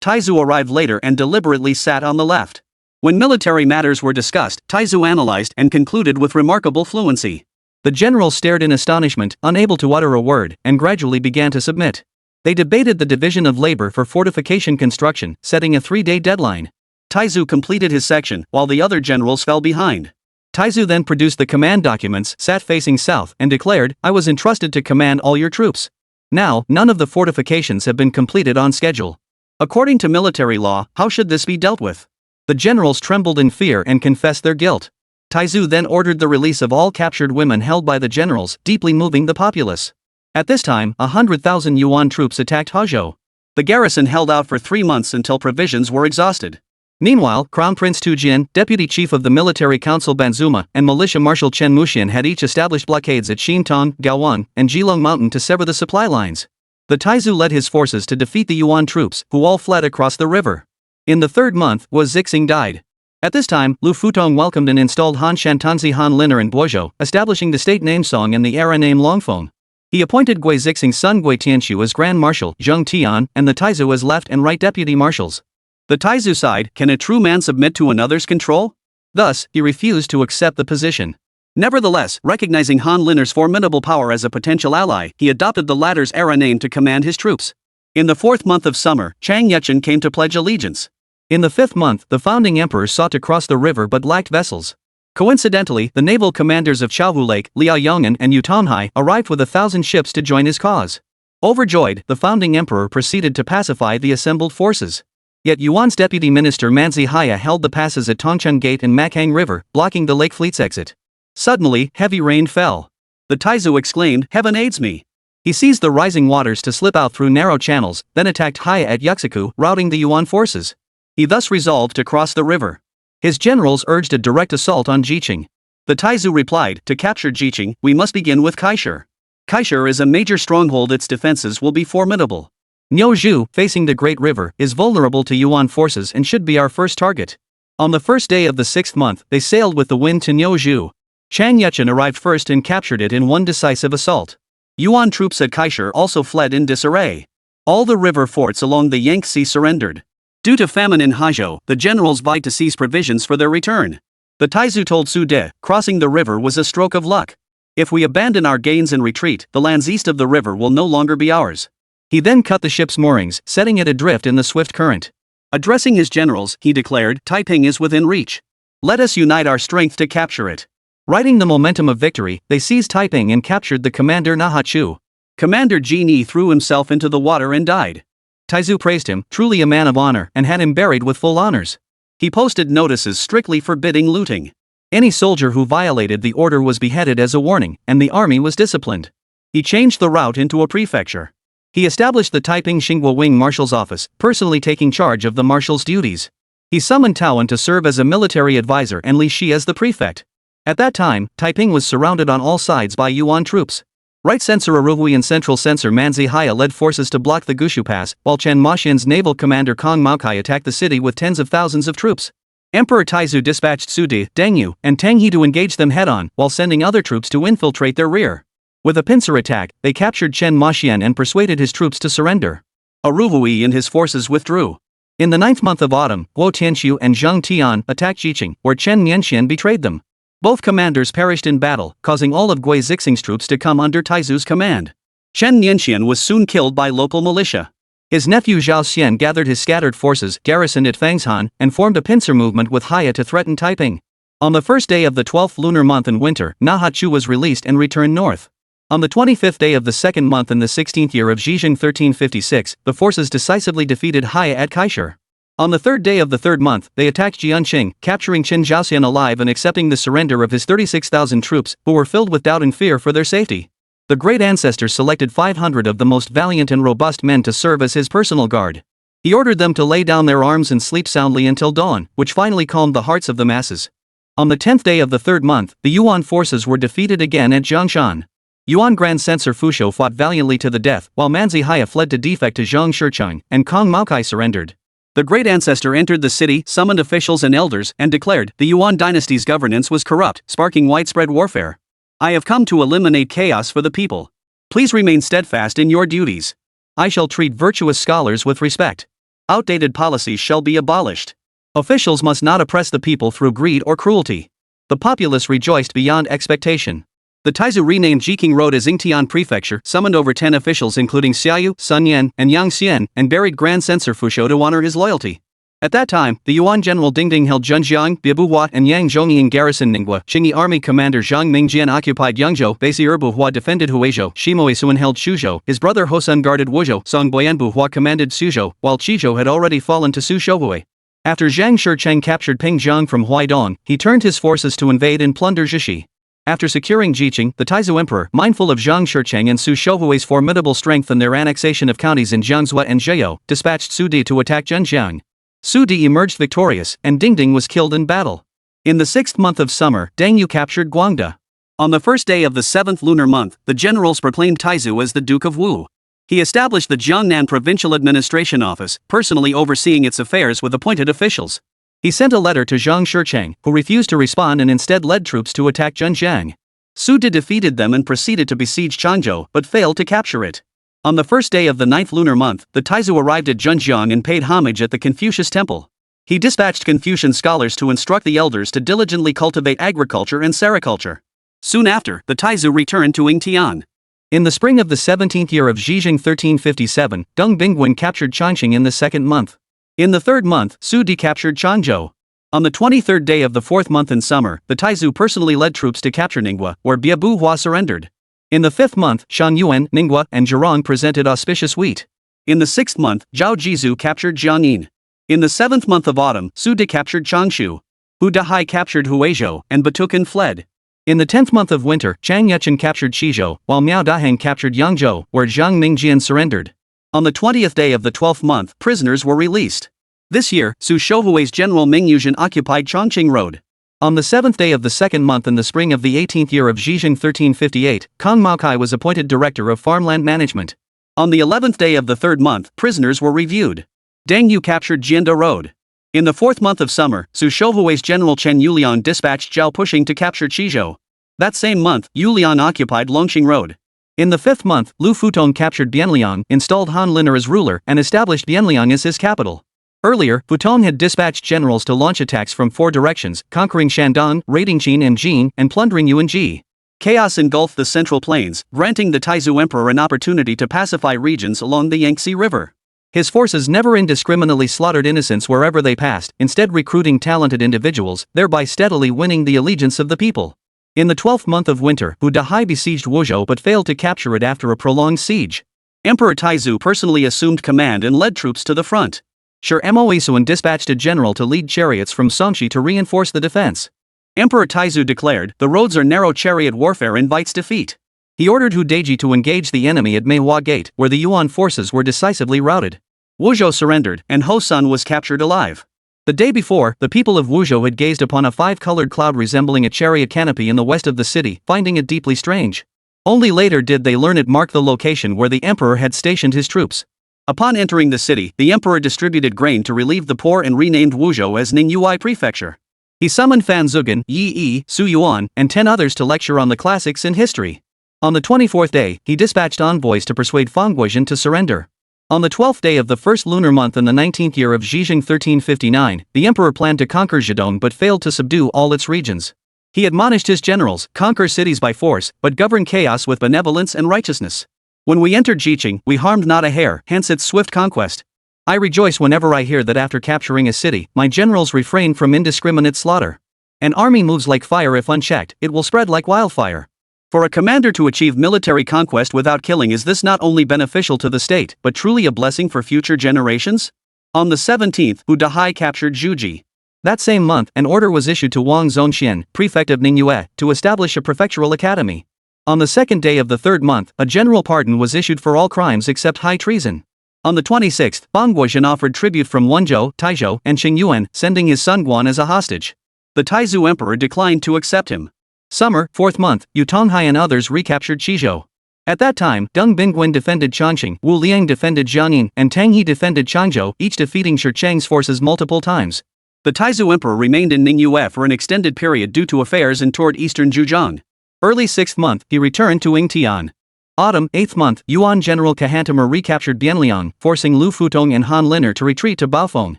Taizu arrived later and deliberately sat on the left. When military matters were discussed, Taizu analyzed and concluded with remarkable fluency. The generals stared in astonishment, unable to utter a word, and gradually began to submit. They debated the division of labor for fortification construction, setting a 3-day deadline. Taizu completed his section, while the other generals fell behind. Taizu then produced the command documents, sat facing south, and declared, "I was entrusted to command all your troops. Now, none of the fortifications have been completed on schedule. According to military law, how should this be dealt with?" The generals trembled in fear and confessed their guilt. Taizu then ordered the release of all captured women held by the generals, deeply moving the populace. At this time, 100,000 Yuan troops attacked Hezhou. The garrison held out for 3 months until provisions were exhausted. Meanwhile, Crown Prince Tu Jian, Deputy Chief of the Military Council Banzuma, and Militia Marshal Chen Muxian had each established blockades at Xintong, Gaowan, and Jilong Mountain to sever the supply lines. The Taizu led his forces to defeat the Yuan troops, who all fled across the river. In the 3rd month, Zixing died. At this time, Lu Futong welcomed and installed Han Shantanzi Han Liner in Guozhou, establishing the state name Song and the era name Longfeng. He appointed Gui Zixing's son Gui Tianshu as Grand Marshal, Zheng Tian, and the Taizu as left and right deputy marshals. The Taizu side, can a true man submit to another's control? Thus, he refused to accept the position. Nevertheless, recognizing Han Liner's formidable power as a potential ally, he adopted the latter's era name to command his troops. In the 4th month of summer, Chang Yuchen came to pledge allegiance. In the 5th month, the founding emperor sought to cross the river but lacked vessels. Coincidentally, the naval commanders of Chaohu Lake, Liao Yong'an and Yutonhai, arrived with 1,000 ships to join his cause. Overjoyed, the founding emperor proceeded to pacify the assembled forces. Yet Yuan's deputy minister Manzi Haya held the passes at Tongcheng Gate and Makhang River, blocking the lake fleet's exit. Suddenly, heavy rain fell. The Taizu exclaimed, "Heaven aids me!" He seized the rising waters to slip out through narrow channels, then attacked Haya at Yuxiku, routing the Yuan forces. He thus resolved to cross the river. His generals urged a direct assault on Jiqing. The Taizu replied, "To capture Jiqing, we must begin with Kaishur. Kaishur is a major stronghold, its defenses will be formidable. Niuzhu, facing the Great River, is vulnerable to Yuan forces and should be our first target." On the 1st day of the 6th month, they sailed with the wind to Niuzhu. Chang Yuchen arrived first and captured it in one decisive assault. Yuan troops at Kaishur also fled in disarray. All the river forts along the Yangtze surrendered. Due to famine in Hezhou, the generals vied to seize provisions for their return. The Taizu told Su De, crossing the river was a stroke of luck. If we abandon our gains and retreat, the lands east of the river will no longer be ours. He then cut the ship's moorings, setting it adrift in the swift current. Addressing his generals, he declared, "Taiping is within reach. Let us unite our strength to capture it." Riding the momentum of victory, they seized Taiping and captured the commander Nahachu. Commander Jini threw himself into the water and died. Taizu praised him, truly a man of honor, and had him buried with full honors. He posted notices strictly forbidding looting. Any soldier who violated the order was beheaded as a warning, and the army was disciplined. He changed the route into a prefecture. He established the Taiping Xinghua Wing Marshal's office, personally taking charge of the marshal's duties. He summoned Taoan to serve as a military advisor and Li Shi as the prefect. At that time, Taiping was surrounded on all sides by Yuan troops. Right Censor Aruhui and Central Censor Manzi Haya led forces to block the Gushu Pass, while Chen Maxian's naval commander Kong Maokai attacked the city with tens of thousands of troops. Emperor Taizu dispatched Su De, Deng and Tang He to engage them head-on, while sending other troops to infiltrate their rear. With a pincer attack, they captured Chen Maxian and persuaded his troops to surrender. Aruhui and his forces withdrew. In the 9th month of autumn, Guo Tianxiu and Zheng Tian attacked Jiqing, where Chen Nianxian betrayed them. Both commanders perished in battle, causing all of Gui Zixing's troops to come under Taizu's command. Chen Nianxian was soon killed by local militia. His nephew Zhao Xian gathered his scattered forces, garrisoned at Fangshan, and formed a pincer movement with Haya to threaten Taiping. On the first day of the 12th lunar month in winter, Naha Chu was released and returned north. On the 25th day of the 2nd month in the 16th year of Zhijing 1356, the forces decisively defeated Haya at Kaishur. On the 3rd day of the 3rd month, they attacked Jianqing, capturing Qin Zhaoxian alive and accepting the surrender of his 36,000 troops, who were filled with doubt and fear for their safety. The great ancestor selected 500 of the most valiant and robust men to serve as his personal guard. He ordered them to lay down their arms and sleep soundly until dawn, which finally calmed the hearts of the masses. On the 10th day of the 3rd month, the Yuan forces were defeated again at Zhongshan. Yuan Grand Censor Fushou fought valiantly to the death, while Manzi Haya fled to defect to Zhang Shicheng, and Kong Maokai surrendered. The great ancestor entered the city, summoned officials and elders, and declared the Yuan dynasty's governance was corrupt, sparking widespread warfare. I have come to eliminate chaos for the people. Please remain steadfast in your duties. I shall treat virtuous scholars with respect. Outdated policies shall be abolished. Officials must not oppress the people through greed or cruelty. The populace rejoiced beyond expectation. The Taizu renamed Jiqing Road as Yingtian Prefecture, summoned over 10 officials including Xiaoyu, Sun Yan, and Yang Xian, and buried Grand Censor Fushou to honor his loyalty. At that time, the Yuan general Dingding held Zhenjiang, Biabuhua, and Yang Zhongyi in garrison Ningbo. Qingyi army commander Zhang Mingjian occupied Yangzhou. Basi Buhua defended Huizhou. Shimoe Suan held Suzhou. His brother Hosun guarded Wuzhou. Song Boyan Buhua commanded Suzhou, while Qizhou had already fallen to Su Shouhui. After Zhang Shicheng captured Pingjiang from Huaidong, he turned his forces to invade and plunder Zhishi. After securing Jiqing, the Taizu emperor, mindful of Zhang Shicheng and Su Shouhui's formidable strength and their annexation of counties in Jiangzhou and Zheou, dispatched Su Di to attack Zhenjiang. Su Di emerged victorious, and Dingding was killed in battle. In the 6th month of summer, Deng Yu captured Guangda. On the 1st day of the 7th lunar month, the generals proclaimed Taizu as the Duke of Wu. He established the Jiangnan Provincial Administration Office, personally overseeing its affairs with appointed officials. He sent a letter to Zhang Shicheng, who refused to respond and instead led troops to attack Zhenjiang. Su Di defeated them and proceeded to besiege Changzhou, but failed to capture it. On the 1st day of the 9th lunar month, the Taizu arrived at Zhenjiang and paid homage at the Confucius Temple. He dispatched Confucian scholars to instruct the elders to diligently cultivate agriculture and sericulture. Soon after, the Taizu returned to Yingtian. In the spring of the 17th year of Zhijing 1357, Deng Bingwen captured Changqing in the 2nd month. In the 3rd month, Su Di captured Changzhou. On the 23rd day of the 4th month in summer, the Taizu personally led troops to capture Ningbo, where Biabuhua surrendered. In the 5th month, Shan Yuan, Ningbo, and Zhurong presented auspicious wheat. In the 6th month, Zhao Jizu captured Jiangyin. In the 7th month of autumn, Su Di captured Changshu. Hu Dahai captured Huizhou, and Batukan fled. In the 10th month of winter, Chang Yechen captured Shizhou, while Miao Daheng captured Yangzhou, where Zhang Mingjian surrendered. On the 20th day of the 12th month, prisoners were released. This year, Su Shouhui's general Ming Yuzhen occupied Chongqing Road. On the 7th day of the 2nd month in the spring of the 18th year of Zhijing 1358, Kong Maokai was appointed director of farmland management. On the 11th day of the 3rd month, prisoners were reviewed. Deng Yu captured Jianda Road. In the 4th month of summer, Su Shouhui's general Chen Yulian dispatched Zhao Pushing to capture Qizhou. That same month, Yulian occupied Longqing Road. In the 5th month, Lu Futong captured Bianliang, installed Han Liner as ruler, and established Bianliang as his capital. Earlier, Futong had dispatched generals to launch attacks from 4 directions, conquering Shandong, raiding Qin and Jin, and plundering Yuanji. Chaos engulfed the central plains, granting the Taizu emperor an opportunity to pacify regions along the Yangtze River. His forces never indiscriminately slaughtered innocents wherever they passed, instead recruiting talented individuals, thereby steadily winning the allegiance of the people. In the 12th month of winter, Hu Dahai besieged Wuzhou but failed to capture it after a prolonged siege. Emperor Taizu personally assumed command and led troops to the front. Sher Moisuan dispatched a general to lead chariots from Songshi to reinforce the defense. Emperor Taizu declared, "The roads are narrow, chariot warfare invites defeat." He ordered Hu Deji to engage the enemy at Manhwa Gate, where the Yuan forces were decisively routed. Wuzhou surrendered, and Hosun was captured alive. The day before, the people of Wuzhou had gazed upon a 5-colored cloud resembling a chariot canopy in the west of the city, finding it deeply strange. Only later did they learn it marked the location where the emperor had stationed his troops. Upon entering the city, the emperor distributed grain to relieve the poor and renamed Wuzhou as Ningyuai Prefecture. He summoned Fan Zugan, Yi Yi, Su Yuan, and 10 others to lecture on the classics and history. On the 24th day, he dispatched envoys to persuade Fangguizhen to surrender. On the 12th day of the first lunar month in the 19th year of Zhijing 1359, the emperor planned to conquer Zhejiang but failed to subdue all its regions. He admonished his generals, conquer cities by force, but govern chaos with benevolence and righteousness. When we entered Zhijiang, we harmed not a hair, hence its swift conquest. I rejoice whenever I hear that after capturing a city, my generals refrain from indiscriminate slaughter. An army moves like fire if unchecked, it will spread like wildfire. For a commander to achieve military conquest without killing, is this not only beneficial to the state, but truly a blessing for future generations? On the 17th, Hu Dahai captured Zhuji. That same month, an order was issued to Wang Zongxian, prefect of Ningyue, to establish a prefectural academy. On the second day of the third month, a general pardon was issued for all crimes except high treason. On the 26th, Bangguozhen offered tribute from Wenzhou, Taizhou, and Qingyuan, sending his son Guan as a hostage. The Taizu emperor declined to accept him. Summer, 4th month, Yu Tonghai and others recaptured Qizhou. At that time, Deng Bingguan defended Chongqing, Wu Liang defended Jiangyin, and Tang He defended Changzhou, each defeating Shi Cheng's forces multiple times. The Taizu emperor remained in Ningyue for an extended period due to affairs and toward eastern Zhejiang. Early 6th month, he returned to Yingtian. Autumn, 8th month, Yuan General Kahantamer recaptured Bianliang, forcing Lu Futong and Han Liner to retreat to Baofeng.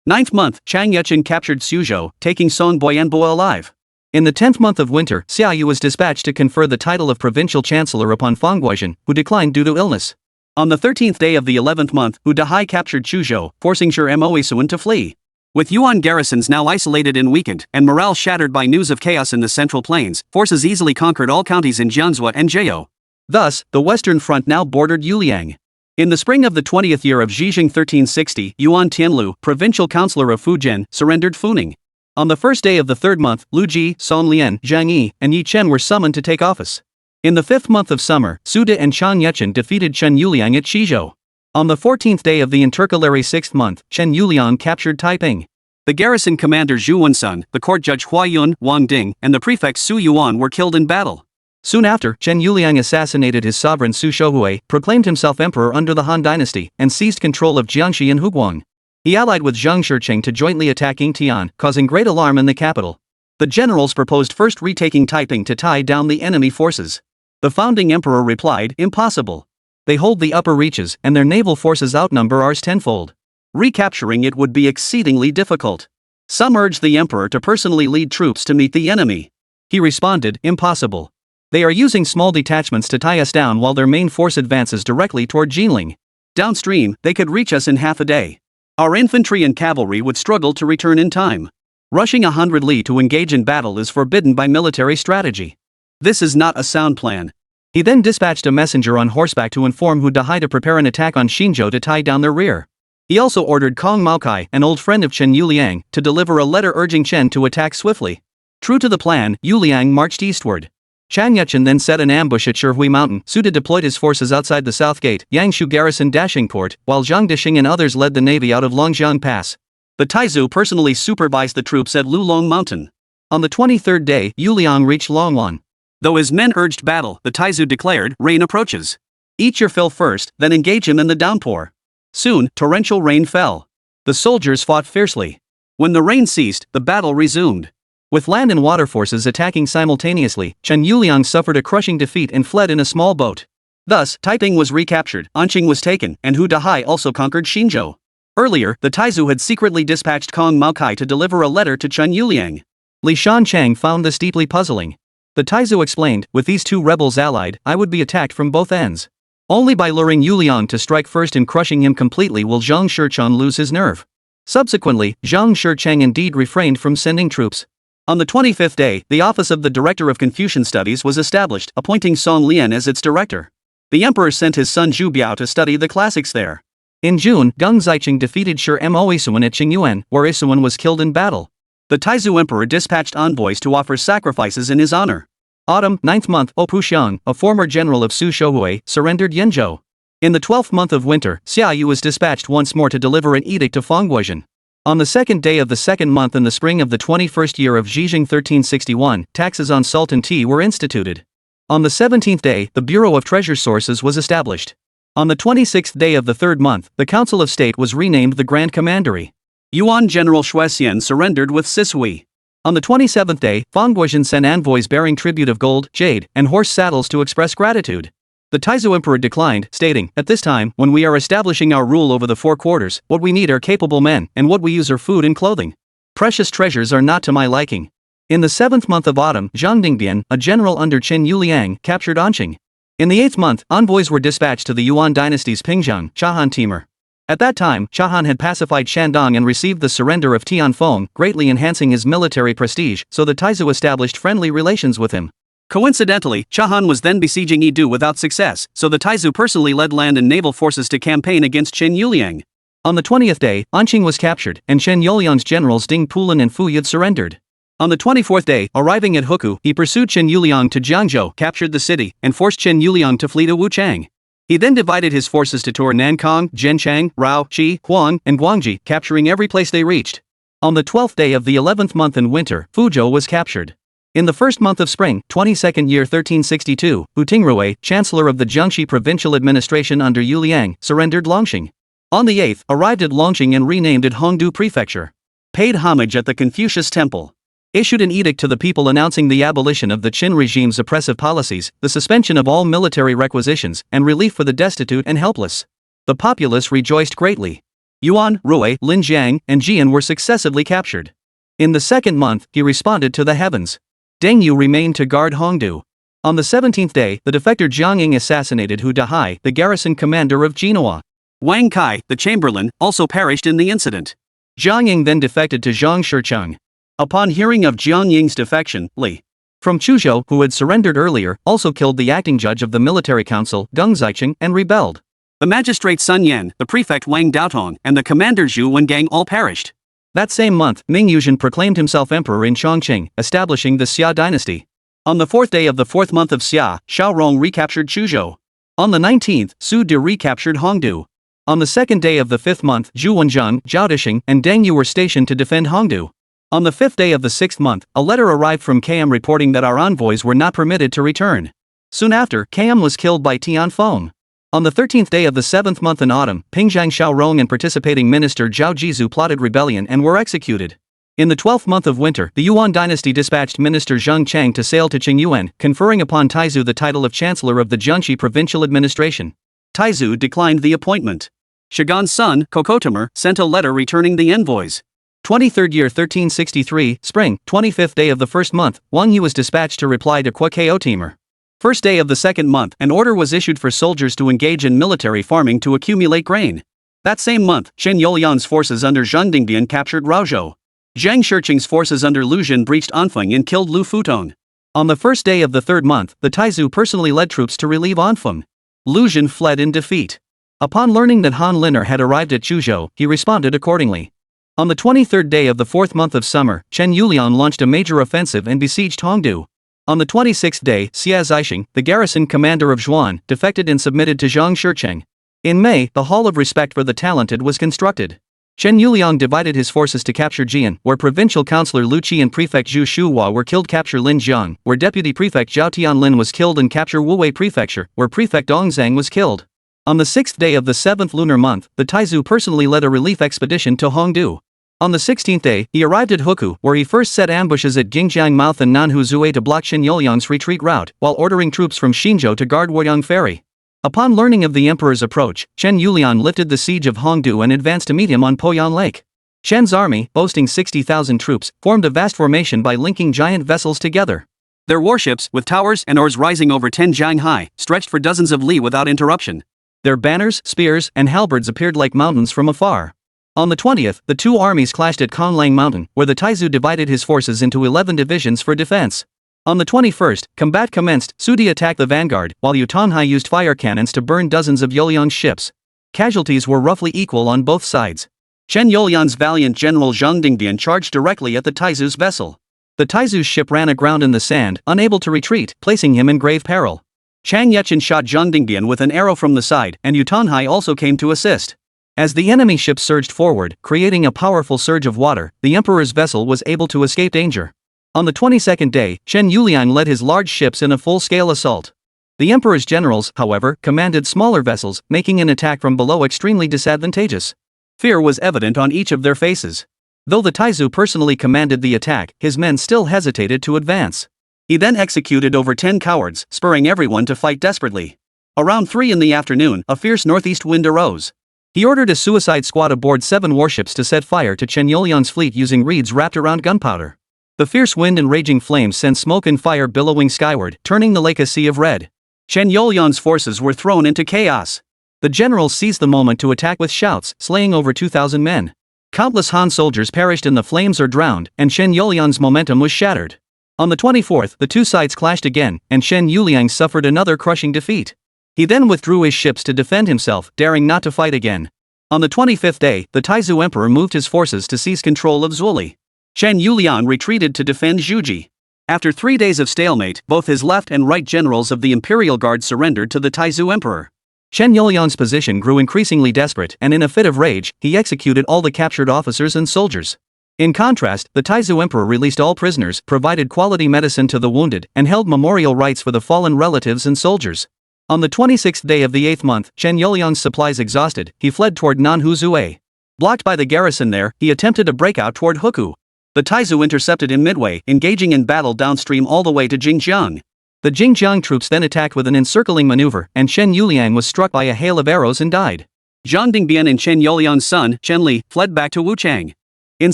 9th month, Chang Yuchen captured Suzhou, taking Song Boyanbo alive. In the 10th month of winter, Xiaoyu was dispatched to confer the title of provincial chancellor upon Fangguozhen, who declined due to illness. On the 13th day of the 11th month, Hu Dahai captured Chuzhou, forcing Shi Moisuan to flee. With Yuan garrisons now isolated and weakened, and morale shattered by news of chaos in the Central Plains, forces easily conquered all counties in Jiangsu and Zhejiang. Thus, the western front now bordered Yuliang. In the spring of the 20th year of Zhijing 1360, Yuan Tianlu, provincial councillor of Fujian, surrendered Funing. On the first day of the third month, Lu Ji, Song Lian, Zhang Yi, and Yi Chen were summoned to take office. In the 5th month of summer, Su De and Chang Yuchen defeated Chen Yuliang at Qizhou. On the 14th day of the intercalary 6th month, Chen Yuliang captured Taiping. The garrison commander Zhu Wensun, the court judge Hua Yun, Wang Ding, and the prefect Su Yuan were killed in battle. Soon after, Chen Yuliang assassinated his sovereign Su Shouhui, proclaimed himself emperor under the Han dynasty, and seized control of Jiangxi and Huguang. He allied with Zhang Shiqing to jointly attack Yingtian, causing great alarm in the capital. The generals proposed first retaking Taiping to tie down the enemy forces. The founding emperor replied, impossible. They hold the upper reaches, and their naval forces outnumber ours tenfold. Recapturing it would be exceedingly difficult. Some urged the emperor to personally lead troops to meet the enemy. He responded, impossible. They are using small detachments to tie us down while their main force advances directly toward Jinling. Downstream, they could reach us in half a day. Our infantry and cavalry would struggle to return in time. Rushing 100 li to engage in battle is forbidden by military strategy. This is not a sound plan. He then dispatched a messenger on horseback to inform Hu Dahai to prepare an attack on Xinzhou to tie down their rear. He also ordered Kong Maokai, an old friend of Chen Yuliang, to deliver a letter urging Chen to attack swiftly. True to the plan, Yuliang marched eastward. Chang Yuchen then set an ambush at Shihui Mountain. Su De deployed his forces outside the south gate, Yangshu garrisoned Dashing Port, while Zhang Dishing and others led the navy out of Longjiang Pass. The Taizu personally supervised the troops at Lulong Mountain. On the 23rd day, Yuliang reached Longwan. Though his men urged battle, the Taizu declared, rain approaches. Eat your fill first, then engage him in the downpour. Soon, torrential rain fell. The soldiers fought fiercely. When the rain ceased, the battle resumed. With land and water forces attacking simultaneously, Chen Yuliang suffered a crushing defeat and fled in a small boat. Thus, Taiping was recaptured, Anqing was taken, and Hu Dahai also conquered Xinzhou. Earlier, the Taizu had secretly dispatched Kong Maokai to deliver a letter to Chen Yuliang. Li Shanchang found this deeply puzzling. The Taizu explained, with these two rebels allied, I would be attacked from both ends. Only by luring Yuliang to strike first and crushing him completely will Zhang Shicheng lose his nerve. Subsequently, Zhang Shicheng indeed refrained from sending troops. On the 25th day, the office of the Director of Confucian Studies was established, appointing Song Lian as its director. The emperor sent his son Zhu Biao to study the classics there. In June, Deng Zicheng defeated Shi Moisuan at Qingyuan, where Isuan was killed in battle. The Taizu emperor dispatched envoys to offer sacrifices in his honor. Autumn, 9th month, Opu Xiang, a former general of Su Shouhui, surrendered Yenzhou. In the 12th month of winter, Xiaoyu was dispatched once more to deliver an edict to Fangguozhen. On the second day of the second month in the spring of the 21st year of Zhijing 1361, taxes on salt and tea were instituted. On the 17th day, the Bureau of Treasure Sources was established. On the 26th day of the third month, the Council of State was renamed the Grand Commandery. Yuan General Shuexian surrendered with Sisui. On the 27th day, Fangguozhen sent envoys bearing tribute of gold, jade, and horse saddles to express gratitude. The Taizu emperor declined, stating, "At this time, when we are establishing our rule over the four quarters, what we need are capable men, and what we use are food and clothing. Precious treasures are not to my liking." In the 7th month of autumn, Zhang Dingbian, a general under Qin Yuliang, captured Anqing. In the 8th month, envoys were dispatched to the Yuan dynasty's Pingzhang, Chahan Timur. At that time, Chahan had pacified Shandong and received the surrender of Tianfeng, greatly enhancing his military prestige, so the Taizu established friendly relations with him. Coincidentally, Chahan was then besieging Yidu without success, so the Taizu personally led land and naval forces to campaign against Qin Yuliang. On the 20th day, Anqing was captured, and Qin Yuliang's generals Ding Pulin and Fu Yud surrendered. On the 24th day, arriving at Huku, he pursued Qin Yuliang to Jiangzhou, captured the city, and forced Qin Yuliang to flee to Wuchang. He then divided his forces to tour Nankang, Zhenchang, Rao, Qi, Huang, and Guangji, capturing every place they reached. On the 12th day of the 11th month in winter, Fuzhou was captured. In the first month of spring, 22nd year 1362, Hu Tingrui, chancellor of the Jiangxi provincial administration under Yu Liang, surrendered Longxing. On the 8th, arrived at Longxing and renamed it Hongdu Prefecture. Paid homage at the Confucius Temple. Issued an edict to the people announcing the abolition of the Qin regime's oppressive policies, the suspension of all military requisitions, and relief for the destitute and helpless. The populace rejoiced greatly. Yuan, Rui, Linjiang, and Jian were successively captured. In the 2nd month, he responded to the heavens. Deng Yu remained to guard Hongdu. On the 17th day, the defector Jiang Ying assassinated Hu Dahai, the garrison commander of Jinhua. Wang Kai, the chamberlain, also perished in the incident. Jiang Ying then defected to Zhang Shicheng. Upon hearing of Jiang Ying's defection, Li from Chuzhou, who had surrendered earlier, also killed the acting judge of the military council, Deng Zicheng, and rebelled. The magistrate Sun Yan, the prefect Wang Daotong, and the commander Zhu Wengang all perished. That same month, Ming Yuzhen proclaimed himself emperor in Chongqing, establishing the Xia dynasty. On the 4th day of the 4th month of Xia, Xiao Rong recaptured Chuzhou. On the 19th, Su De recaptured Hongdu. On the 2nd day of the 5th month, Zhu Wenjun, Zhao Disheng, and Deng Yu were stationed to defend Hongdu. On the 5th day of the 6th month, a letter arrived from KM reporting that our envoys were not permitted to return. Soon after, KM was killed by Tianfeng. On the 13th day of the 7th month in autumn, Pingzhang Xiaorong and participating minister Zhao Jizu plotted rebellion and were executed. In the 12th month of winter, the Yuan dynasty dispatched minister Zheng Chang to sail to Qingyuan, conferring upon Taizu the title of chancellor of the Jiangxi provincial administration. Taizu declined the appointment. Shigan's son, Kokotamer, sent a letter returning the envoys. 23rd year 1363, spring, 25th day of the 1st month, Wang Yu was dispatched to reply to Kwakeotimer. First day of the 2nd month, an order was issued for soldiers to engage in military farming to accumulate grain. That same month, Qin Yuliang's forces under Zhang Dingbian captured Raozhou. Zhang Shicheng's forces under Lu Jin breached Anfeng and killed Lu Futong. On the first day of the 3rd month, the Taizu personally led troops to relieve Anfeng. Lu Jin fled in defeat. Upon learning that Han Liner had arrived at Chuzhou, he responded accordingly. On the 23rd day of the 4th month of summer, Chen Yuliang launched a major offensive and besieged Hongdu. On the 26th day, Xia Zixing, the garrison commander of Zhuan, defected and submitted to Zhang Shicheng. In May, the Hall of Respect for the Talented was constructed. Chen Yuliang divided his forces to capture Jian, where provincial councillor Lu Qi and prefect Zhu Shuhua were killed, capture Linjiang, where deputy prefect Zhao Tianlin was killed, and capture Wuwei prefecture, where prefect Dongzhang was killed. On the 6th day of the 7th lunar month, the Taizu personally led a relief expedition to Hongdu. On the 16th day, he arrived at Huku, where he first set ambushes at Jingjiang Mouth and Nanhu Zue to block Qin Yuliang's retreat route, while ordering troops from Xinzhou to guard Woyang Ferry. Upon learning of the emperor's approach, Chen Yuliang lifted the siege of Hongdu and advanced to meet him on Poyan Lake. Chen's army, boasting 60,000 troops, formed a vast formation by linking giant vessels together. Their warships, with towers and oars rising over 10 jiang high, stretched for dozens of li without interruption. Their banners, spears, and halberds appeared like mountains from afar. On the 20th, the two armies clashed at Conlang Mountain, where the Taizu divided his forces into 11 divisions for defense. On the 21st, combat commenced. Sudi attacked the vanguard, while Yutanhai used fire cannons to burn dozens of Yuliang's ships. Casualties were roughly equal on both sides. Chen Yuliang's valiant general Zhang Dingbian charged directly at the Taizu's vessel. The Taizu's ship ran aground in the sand, unable to retreat, placing him in grave peril. Chang Yechen shot Zhang Dingbian with an arrow from the side, and Yutanhai also came to assist. As the enemy ship surged forward, creating a powerful surge of water, the emperor's vessel was able to escape danger. On the 22nd day, Chen Yuliang led his large ships in a full-scale assault. The emperor's generals, however, commanded smaller vessels, making an attack from below extremely disadvantageous. Fear was evident on each of their faces. Though the Taizu personally commanded the attack, his men still hesitated to advance. He then executed over 10 cowards, spurring everyone to fight desperately. Around 3 in the afternoon, a fierce northeast wind arose. He ordered a suicide squad aboard 7 warships to set fire to Chen Yuliang's fleet using reeds wrapped around gunpowder. The fierce wind and raging flames sent smoke and fire billowing skyward, turning the lake a sea of red. Chen Yuliang's forces were thrown into chaos. The generals seized the moment to attack with shouts, slaying over 2,000 men. Countless Han soldiers perished in the flames or drowned, and Chen Yuliang's momentum was shattered. On the 24th, the two sides clashed again, and Chen Yuliang suffered another crushing defeat. He then withdrew his ships to defend himself, daring not to fight again. On the 25th day, the Taizu emperor moved his forces to seize control of Zuoli. Chen Yuliang retreated to defend Zhuji. After 3 days of stalemate, both his left and right generals of the Imperial Guard surrendered to the Taizu emperor. Chen Yuliang's position grew increasingly desperate, and in a fit of rage, he executed all the captured officers and soldiers. In contrast, the Taizu emperor released all prisoners, provided quality medicine to the wounded, and held memorial rites for the fallen relatives and soldiers. On the 26th day of the 8th month, Chen Yuliang's supplies exhausted, he fled toward Nanhuzue. Blocked by the garrison there, he attempted a breakout toward Huku. The Taizu intercepted him midway, engaging in battle downstream all the way to Jingjiang. The Jingjiang troops then attacked with an encircling maneuver, and Chen Yuliang was struck by a hail of arrows and died. Zhang Dingbian and Chen Yuliang's son, Chen Li, fled back to Wuchang. In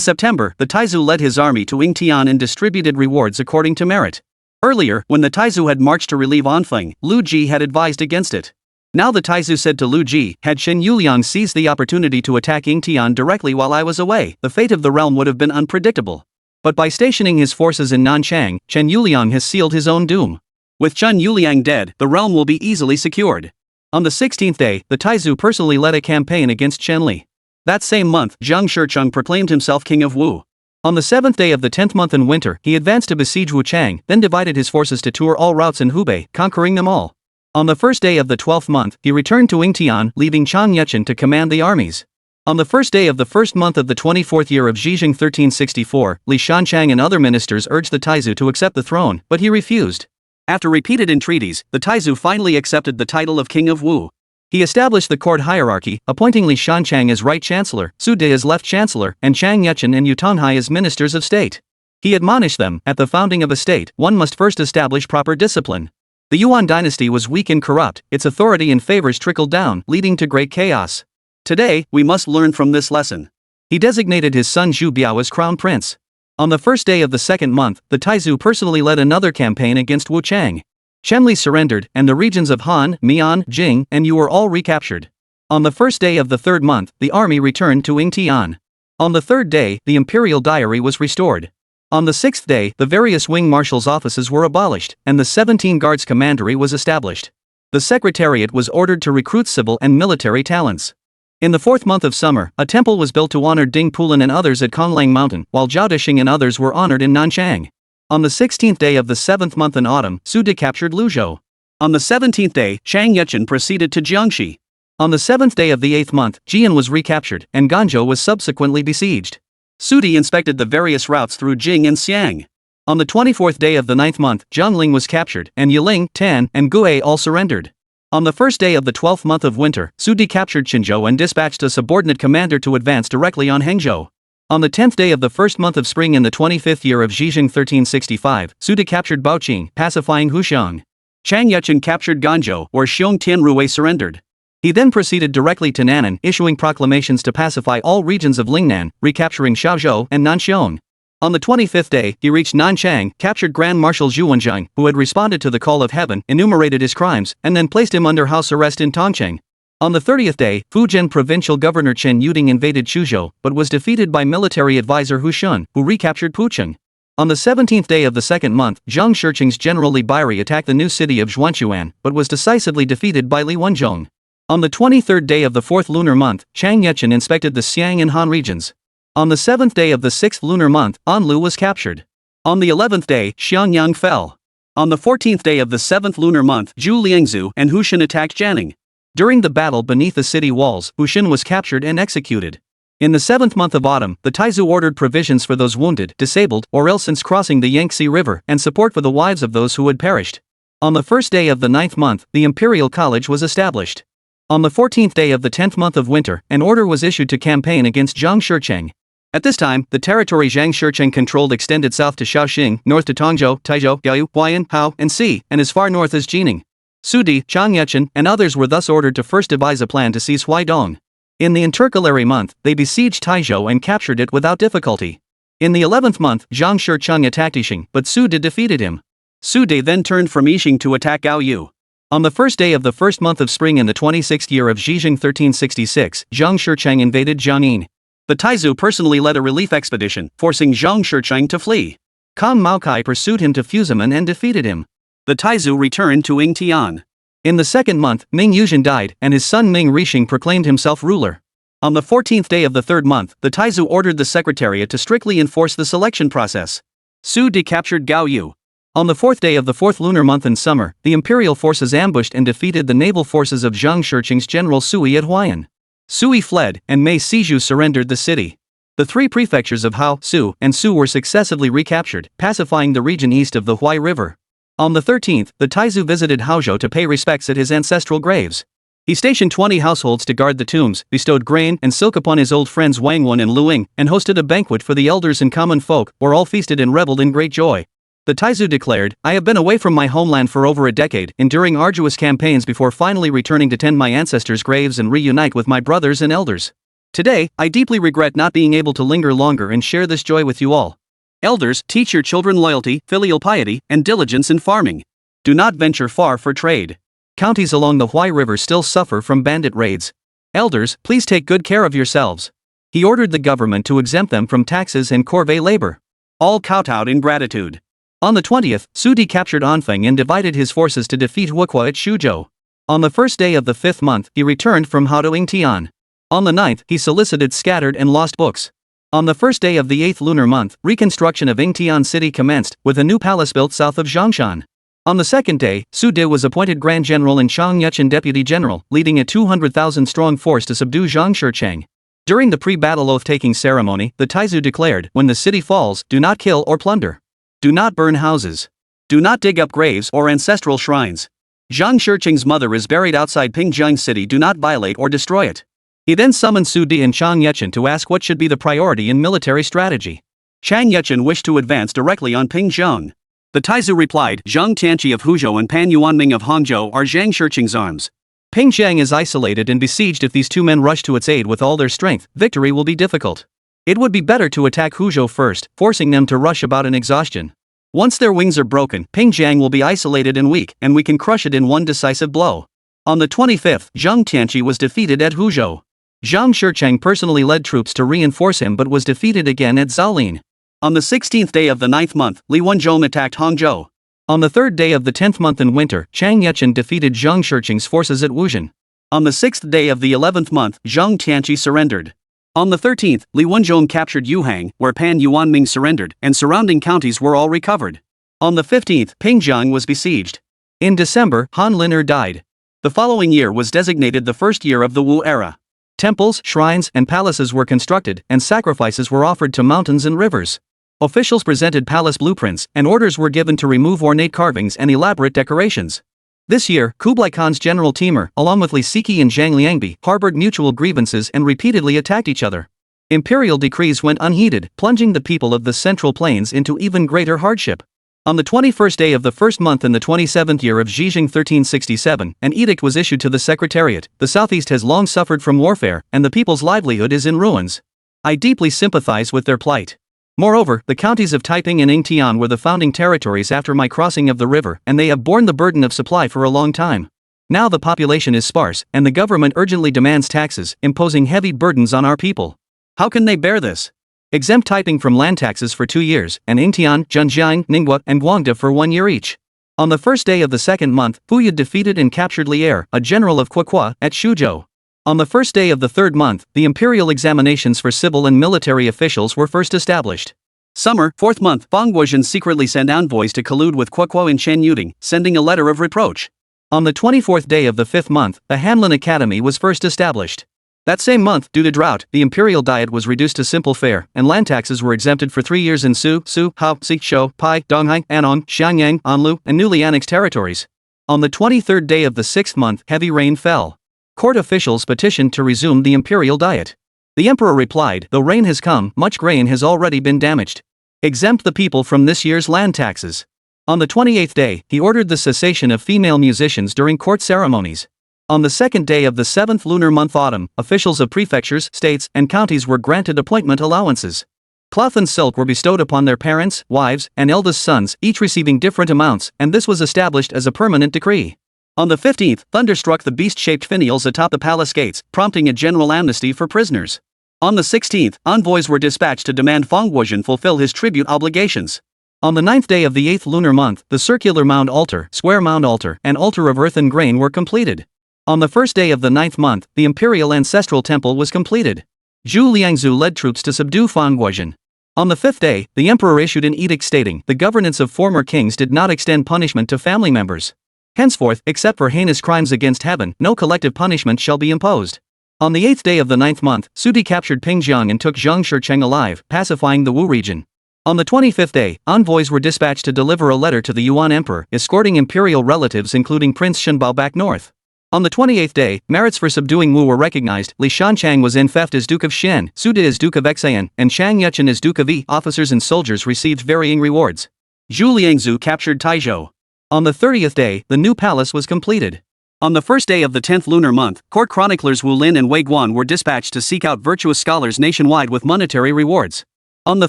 September, the Taizu led his army to Yingtian and distributed rewards according to merit. Earlier, when the Taizu had marched to relieve Anfeng, Lu Ji had advised against it. Now the Taizu said to Lu Ji, had Chen Yuliang seized the opportunity to attack Yingtian directly while I was away, the fate of the realm would have been unpredictable. But by stationing his forces in Nanchang, Chen Yuliang has sealed his own doom. With Chen Yuliang dead, the realm will be easily secured. On the 16th day, the Taizu personally led a campaign against Chen Li. That same month, Zhang Shicheng proclaimed himself king of Wu. On the 7th day of the 10th month in winter, he advanced to besiege Wuchang, then divided his forces to tour all routes in Hubei, conquering them all. On the 1st day of the 12th month, he returned to Yingtian, leaving Chang Yechen to command the armies. On the 1st day of the 1st month of the 24th year of Zhijing 1364, Li Shanchang and other ministers urged the Taizu to accept the throne, but he refused. After repeated entreaties, the Taizu finally accepted the title of King of Wu. He established the court hierarchy, appointing Li Shanchang as right chancellor, Su De as left chancellor, and Chang Yechen and Yu Tanhai as ministers of state. He admonished them, at the founding of a state, one must first establish proper discipline. The Yuan dynasty was weak and corrupt, its authority and favors trickled down, leading to great chaos. Today, we must learn from this lesson. He designated his son Zhu Biao as crown prince. On the 1st day of the 2nd month, the Taizu personally led another campaign against Wuchang. Chen Li surrendered, and the regions of Han, Mian, Jing, and Yu were all recaptured. On the 1st day of the 3rd month, the army returned to Yingtian. On the 3rd day, the imperial diary was restored. On the 6th day, the various wing marshals' offices were abolished, and the 17 Guards Commandery was established. The Secretariat was ordered to recruit civil and military talents. In the 4th month of summer, a temple was built to honor Ding Pulin and others at Konglang Mountain, while Zhao Dexing and others were honored in Nanchang. On the 16th day of the 7th month in autumn, Su De captured Luzhou. On the 17th day, Chang Yechen proceeded to Jiangxi. On the 7th day of the 8th month, Jian was recaptured, and Ganzhou was subsequently besieged. Su De inspected the various routes through Jing and Xiang. On the 24th day of the 9th month, Zhongling was captured, and Yiling, Tan, and Gue all surrendered. On the 1st day of the 12th month of winter, Su De captured Qinzhou and dispatched a subordinate commander to advance directly on Hangzhou. On the 10th day of the 1st month of spring in the 25th year of Zhijing 1365, Su De captured Baoqing, pacifying Huxiang. Chang Yechen captured Ganzhou, where Xiong Tianruwei surrendered. He then proceeded directly to Nan'an, issuing proclamations to pacify all regions of Lingnan, recapturing Shaozhou and Nanxiong. On the 25th day, he reached Nanchang, captured Grand Marshal Zhu Wenjiang, who had responded to the call of heaven, enumerated his crimes, and then placed him under house arrest in Tongcheng. On the 30th day, Fujian Provincial Governor Chen Yuding invaded Chuzhou, but was defeated by military advisor Hu Shun, who recaptured Pucheng. On the 17th day of the 2nd month, Zhang Shicheng's general Li Bairi attacked the new city of Zhuanchuan, but was decisively defeated by Li Wenzhong. On the 23rd day of the 4th lunar month, Chang Yechen inspected the Xiang and Han regions. On the 7th day of the 6th lunar month, Anlu was captured. On the 11th day, Xiangyang fell. On the 14th day of the 7th lunar month, Zhu Liangzu and Hu Shen attacked Jianing. During the battle beneath the city walls, Hu Shen was captured and executed. In the 7th month of autumn, the Taizu ordered provisions for those wounded, disabled, or ill since crossing the Yangtze River, and support for the wives of those who had perished. On the 1st day of the 9th month, the Imperial College was established. On the 14th day of the 10th month of winter, an order was issued to campaign against Zhang Shicheng. At this time, the territory Zhang Shicheng controlled extended south to Shaoxing, north to Tongzhou, Taizhou, Gaoyu, Huayan, Hao, and Si, and as far north as Jining. Su Di, Chang Yechen, and others were thus ordered to first devise a plan to seize Huaidong. In the intercalary month, they besieged Taizhou and captured it without difficulty. In the 11th month, Zhang Shicheng attacked Yixing, but Su Di defeated him. Su Di then turned from Yixing to attack Gao Yu. On the first day of the first month of spring in the 26th year of Zhijing 1366, Zhang Shicheng invaded Jiangyin. The Taizu personally led a relief expedition, forcing Zhang Shicheng to flee. Kang Maokai pursued him to Fuzimen and defeated him. The Taizu returned to Yingtian. In the second month, Ming Yuzhen died, and his son Ming Rixing proclaimed himself ruler. On the 14th day of the third month, the Taizu ordered the Secretariat to strictly enforce the selection process. Su Di captured Gao Yu. On the fourth day of the fourth lunar month in summer, the imperial forces ambushed and defeated the naval forces of Zhang Shicheng's general Sui at Huayan. Sui fled, and Mei Siju surrendered the city. The three prefectures of Hao, Su, and Su were successively recaptured, pacifying the region east of the Huai River. On the 13th, the Taizu visited Haozhou to pay respects at his ancestral graves. He stationed 20 households to guard the tombs, bestowed grain and silk upon his old friends Wang Wen and Luing, and hosted a banquet for the elders and common folk, where all feasted and reveled in great joy. The Taizu declared, "I have been away from my homeland for over a decade, enduring arduous campaigns before finally returning to tend my ancestors' graves and reunite with my brothers and elders. Today, I deeply regret not being able to linger longer and share this joy with you all. Elders, teach your children loyalty, filial piety, and diligence in farming. Do not venture far for trade. Counties along the Huai River still suffer from bandit raids. Elders, please take good care of yourselves." He ordered the government to exempt them from taxes and corvée labor. All kowtowed in gratitude. On the 20th, Su Di captured Anfeng and divided his forces to defeat Huokua at Shuzhou. On the first day of the fifth month, he returned from Hao to Yingtian. On the 9th, he solicited scattered and lost books. On the first day of the 8th lunar month, reconstruction of Yingtian city commenced, with a new palace built south of Zhongshan. On the second day, Su Di was appointed Grand General and Chang Yechen Deputy General, leading a 200,000-strong force to subdue Zhang Shicheng. During the pre-battle oath-taking ceremony, the Taizu declared, "When the city falls, do not kill or plunder. Do not burn houses. Do not dig up graves or ancestral shrines. Zhang Shicheng's mother is buried outside Pingjiang city, do not violate or destroy it." He then summoned Su Di and Chang Yechen to ask what should be the priority in military strategy. Chang Yechen wished to advance directly on Pingjiang. The Taizu replied, "Zhang Tianqi of Huzhou and Pan Yuanming of Hangzhou are Zhang Shicheng's arms. Pingjiang is isolated and besieged. If these two men rush to its aid with all their strength, victory will be difficult. It would be better to attack Huzhou first, forcing them to rush about in exhaustion. Once their wings are broken, Pingjiang will be isolated and weak, and we can crush it in one decisive blow." On the 25th, Zhang Tianqi was defeated at Huzhou. Zhang Shicheng personally led troops to reinforce him but was defeated again at Zaolin. On the 16th day of the 9th month, Li Wenzhong attacked Hangzhou. On the 3rd day of the 10th month in winter, Chang Yechen defeated Zhang Shicheng's forces at Wuzhen. On the 6th day of the 11th month, Zhang Tianqi surrendered. On the 13th, Li Wenzhong captured Yuhang, where Pan Yuanming surrendered, and surrounding counties were all recovered. On the 15th, Pingjiang was besieged. In December, Han Lin died. The following year was designated the first year of the Wu era. Temples, shrines, and palaces were constructed, and sacrifices were offered to mountains and rivers. Officials presented palace blueprints, and orders were given to remove ornate carvings and elaborate decorations. This year, Kublai Khan's general Timur, along with Li Siki and Zhang Liangbi, harbored mutual grievances and repeatedly attacked each other. Imperial decrees went unheeded, plunging the people of the Central Plains into even greater hardship. On the 21st day of the first month in the 27th year of Zhijing 1367, an edict was issued to the Secretariat. "The Southeast has long suffered from warfare, and the people's livelihood is in ruins. I deeply sympathize with their plight. Moreover, the counties of Taiping and Yingtian were the founding territories after my crossing of the river, and they have borne the burden of supply for a long time. Now the population is sparse, and the government urgently demands taxes, imposing heavy burdens on our people. How can they bear this? Exempt Taiping from land taxes for 2 years, and Yingtian, Zhenjiang, Ningbo, and Guangda for 1 year each." On the first day of the second month, Fuyud defeated and captured Lier, a general of Kuokua, at Shuzhou. On the first day of the third month, the imperial examinations for civil and military officials were first established. Summer, 4th month, Fang Guozhen secretly sent envoys to collude with Kuokua in Chen Yuding, sending a letter of reproach. On the 24th day of the 5th month, the Hanlin Academy was first established. That same month, due to drought, the imperial diet was reduced to simple fare, and land taxes were exempted for 3 years in Su, Hao, Si, Shou, Pai, Donghai, Anong, Xiangyang, Anlu, and newly annexed territories. On the 23rd day of the 6th month, heavy rain fell. Court officials petitioned to resume the imperial diet. The emperor replied, "Though rain has come, much grain has already been damaged. Exempt the people from this year's land taxes." On the 28th day, he ordered the cessation of female musicians during court ceremonies. On the second day of the 7th lunar month autumn, officials of prefectures, states, and counties were granted appointment allowances. Cloth and silk were bestowed upon their parents, wives, and eldest sons, each receiving different amounts, and this was established as a permanent decree. On the 15th, thunder struck the beast-shaped finials atop the palace gates, prompting a general amnesty for prisoners. On the 16th, envoys were dispatched to demand Fangguozhen fulfill his tribute obligations. On the 9th day of the 8th lunar month, the circular mound altar, square mound altar, and altar of earth and grain were completed. On the first day of the 9th month, the imperial ancestral temple was completed. Zhu Liangzu led troops to subdue Fangguozhen. On the 5th day, the emperor issued an edict stating the governance of former kings did not extend punishment to family members. Henceforth, except for heinous crimes against heaven, no collective punishment shall be imposed. On the 8th day of the 9th month, Sudi captured Pingjiang and took Zhang Shicheng alive, pacifying the Wu region. On the 25th day, envoys were dispatched to deliver a letter to the Yuan emperor, escorting imperial relatives including Prince Shenbao back north. On the 28th day, merits for subduing Wu were recognized. Li Shanchang was infeft as Duke of Shen, Su De as Duke of Xan, and Shang Yuchen as Duke of Yi. Officers and soldiers received varying rewards. Zhu Liangzu captured Taizhou. On the 30th day, the new palace was completed. On the first day of the 10th lunar month, court chroniclers Wu Lin and Wei Guan were dispatched to seek out virtuous scholars nationwide with monetary rewards. On the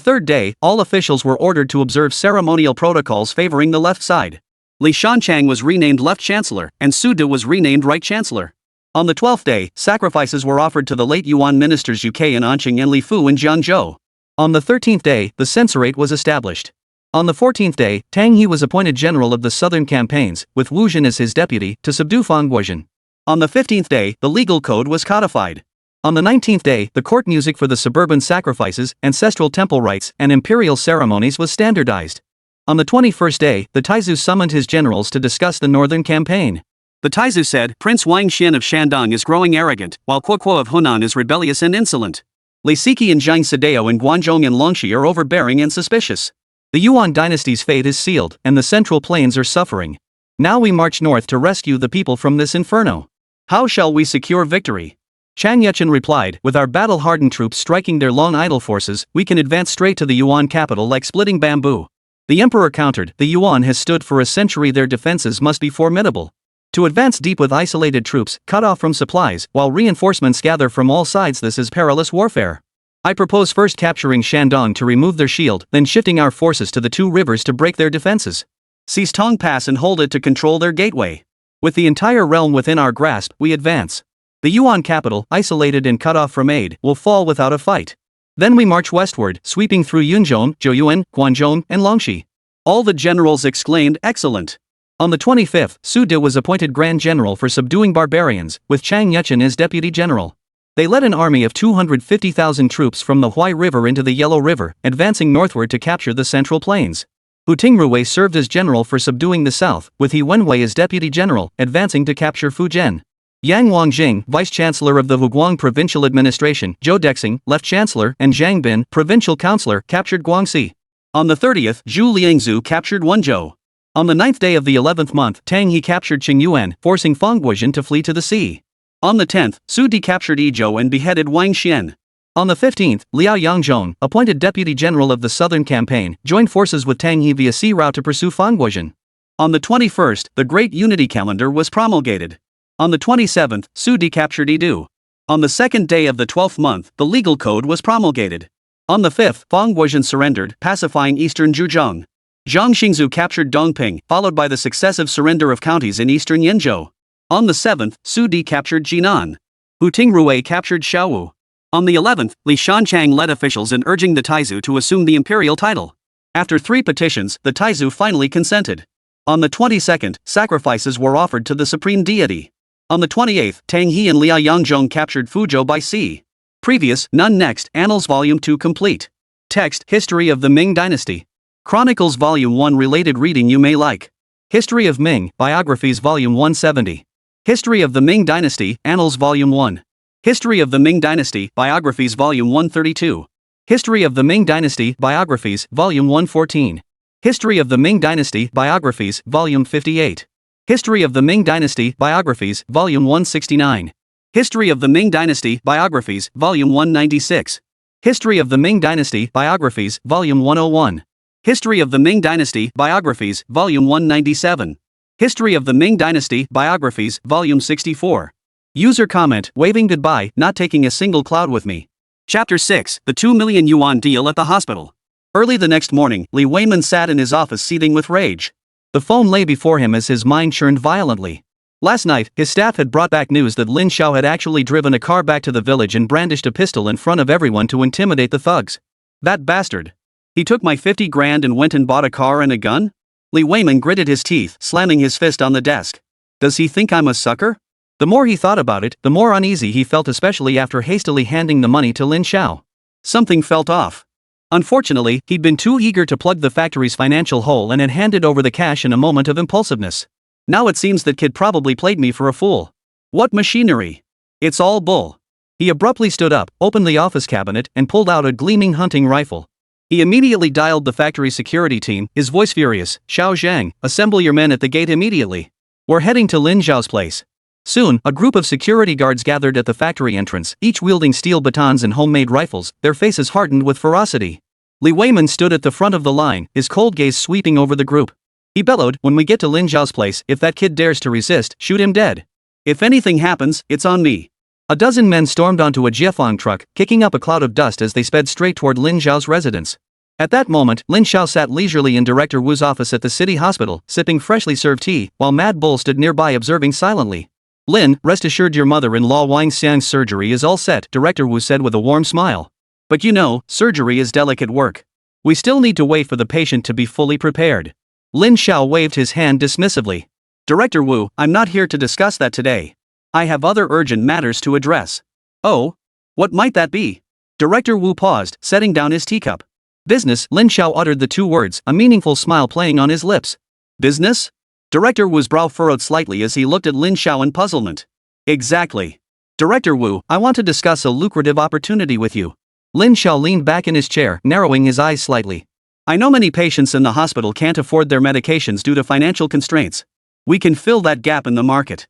third day, all officials were ordered to observe ceremonial protocols favoring the left side. Li Shanchang was renamed Left Chancellor, and Su De was renamed Right Chancellor. On the 12th day, sacrifices were offered to the late Yuan ministers Yu Kai and Anqing and Li Fu in Jiangzhou. On the 13th day, the censorate was established. On the 14th day, Tang He was appointed general of the southern campaigns, with Wu Jin as his deputy, to subdue Fangguozhen. On the 15th day, the legal code was codified. On the 19th day, the court music for the suburban sacrifices, ancestral temple rites, and imperial ceremonies was standardized. On the 21st day, the Taizu summoned his generals to discuss the northern campaign. The Taizu said, Prince Wang Xin of Shandong is growing arrogant, while Kuo of Hunan is rebellious and insolent. Li Siki and Zhang Sadeo and Guanzhong and Longxi are overbearing and suspicious. The Yuan dynasty's fate is sealed, and the central plains are suffering. Now we march north to rescue the people from this inferno. How shall we secure victory? Chang Yuchen replied, with our battle-hardened troops striking their long idle forces, we can advance straight to the Yuan capital like splitting bamboo. The emperor countered, the Yuan has stood for a century, their defenses must be formidable. To advance deep with isolated troops, cut off from supplies, while reinforcements gather from all sides, this is perilous warfare. I propose first capturing Shandong to remove their shield, then shifting our forces to the two rivers to break their defenses. Seize Tong Pass and hold it to control their gateway. With the entire realm within our grasp, we advance. The Yuan capital, isolated and cut off from aid, will fall without a fight. Then we march westward, sweeping through Yunzhong, Zhouyuan, Guanzhong, and Longxi. All the generals exclaimed, excellent. On the 25th, Su De was appointed Grand General for subduing barbarians, with Chang Yuchen as Deputy General. They led an army of 250,000 troops from the Huai River into the Yellow River, advancing northward to capture the Central Plains. Hu Tingruwei served as general for subduing the south, with He Wenwei as deputy general, advancing to capture Fujian. Yang Wangjing, vice-chancellor of the Huguang provincial administration, Zhou Dexing, left chancellor, and Zhang Bin, provincial councillor, captured Guangxi. On the 30th, Zhu Liangzu captured Wenzhou. On the 9th day of the 11th month, Tang He captured Qingyuan, forcing Fangguozhen to flee to the sea. On the 10th, Su De captured Yizhou and beheaded Wang Xian. On the 15th, Liao Yangzhong, appointed deputy general of the southern campaign, joined forces with Tang He via sea route to pursue Fangguozhen. On the 21st, the Great Unity Calendar was promulgated. On the 27th, Su De captured Yidu. On the second day of the 12th month, the legal code was promulgated. On the 5th, Fangguozhen surrendered, pacifying eastern Zhejiang. Zhang Xingzu captured Dongping, followed by the successive surrender of counties in eastern Yenzhou. On the 7th, Su De captured Jinan. Hu Tingruwei captured Shaowu. On the 11th, Li Shanchang led officials in urging the Taizu to assume the imperial title. After 3 petitions, the Taizu finally consented. On the 22nd, sacrifices were offered to the supreme deity. On the 28th, Tang He and Liao Yangzhong captured Fuzhou by sea. Previous, none next, Annals Volume 2 complete. Text, History of the Ming Dynasty. Chronicles Volume 1 related reading you may like. History of Ming, Biographies Volume 170. History of the Ming Dynasty, Annals Volume 1. History of the Ming Dynasty, Biographies Volume 132. History of the Ming Dynasty, Biographies, Volume 114. History of the Ming Dynasty, Biographies, Volume 58. History of the Ming Dynasty, Biographies, Volume 169. History of the Ming Dynasty, Biographies, Volume 196. History of the Ming Dynasty, Biographies, Volume 101. History of the Ming Dynasty, Biographies, Volume 197. History of the Ming Dynasty, Biographies, Volume 64. User comment, waving goodbye, not taking a single cloud with me. Chapter 6, The 2 million yuan Deal at the Hospital. Early the next morning, Li Weiman sat in his office seething with rage. The phone lay before him as his mind churned violently. Last night, his staff had brought back news that Lin Xiao had actually driven a car back to the village and brandished a pistol in front of everyone to intimidate the thugs. That bastard. He took my 50 grand and went and bought a car and a gun? Li Weiman gritted his teeth, slamming his fist on the desk. Does he think I'm a sucker? The more he thought about it, the more uneasy he felt, especially after hastily handing the money to Lin Xiao. Something felt off. Unfortunately, he'd been too eager to plug the factory's financial hole and had handed over the cash in a moment of impulsiveness. Now it seems that kid probably played me for a fool. What machinery? It's all bull. He abruptly stood up, opened the office cabinet, and pulled out a gleaming hunting rifle. He immediately dialed the factory security team, his voice furious. Xiao Zhang, assemble your men at the gate immediately. We're heading to Lin Xiao's place. Soon, a group of security guards gathered at the factory entrance, each wielding steel batons and homemade rifles, their faces hardened with ferocity. Li Weiman stood at the front of the line, his cold gaze sweeping over the group. He bellowed, when we get to Lin Xiao's place, if that kid dares to resist, shoot him dead. If anything happens, it's on me. A dozen men stormed onto a Jiefang truck, kicking up a cloud of dust as they sped straight toward Lin Xiao's residence. At that moment, Lin Xiao sat leisurely in Director Wu's office at the city hospital, sipping freshly served tea, while Mad Bull stood nearby observing silently. Lin, rest assured your mother-in-law Wang Xiang's surgery is all set, Director Wu said with a warm smile. But you know, surgery is delicate work. We still need to wait for the patient to be fully prepared. Lin Xiao waved his hand dismissively. Director Wu, I'm not here to discuss that today. I have other urgent matters to address. Oh? What might that be? Director Wu paused, setting down his teacup. Business, Lin Xiao uttered the two words, a meaningful smile playing on his lips. Business? Director Wu's brow furrowed slightly as he looked at Lin Xiao in puzzlement. Exactly. Director Wu, I want to discuss a lucrative opportunity with you. Lin Xiao leaned back in his chair, narrowing his eyes slightly. I know many patients in the hospital can't afford their medications due to financial constraints. We can fill that gap in the market.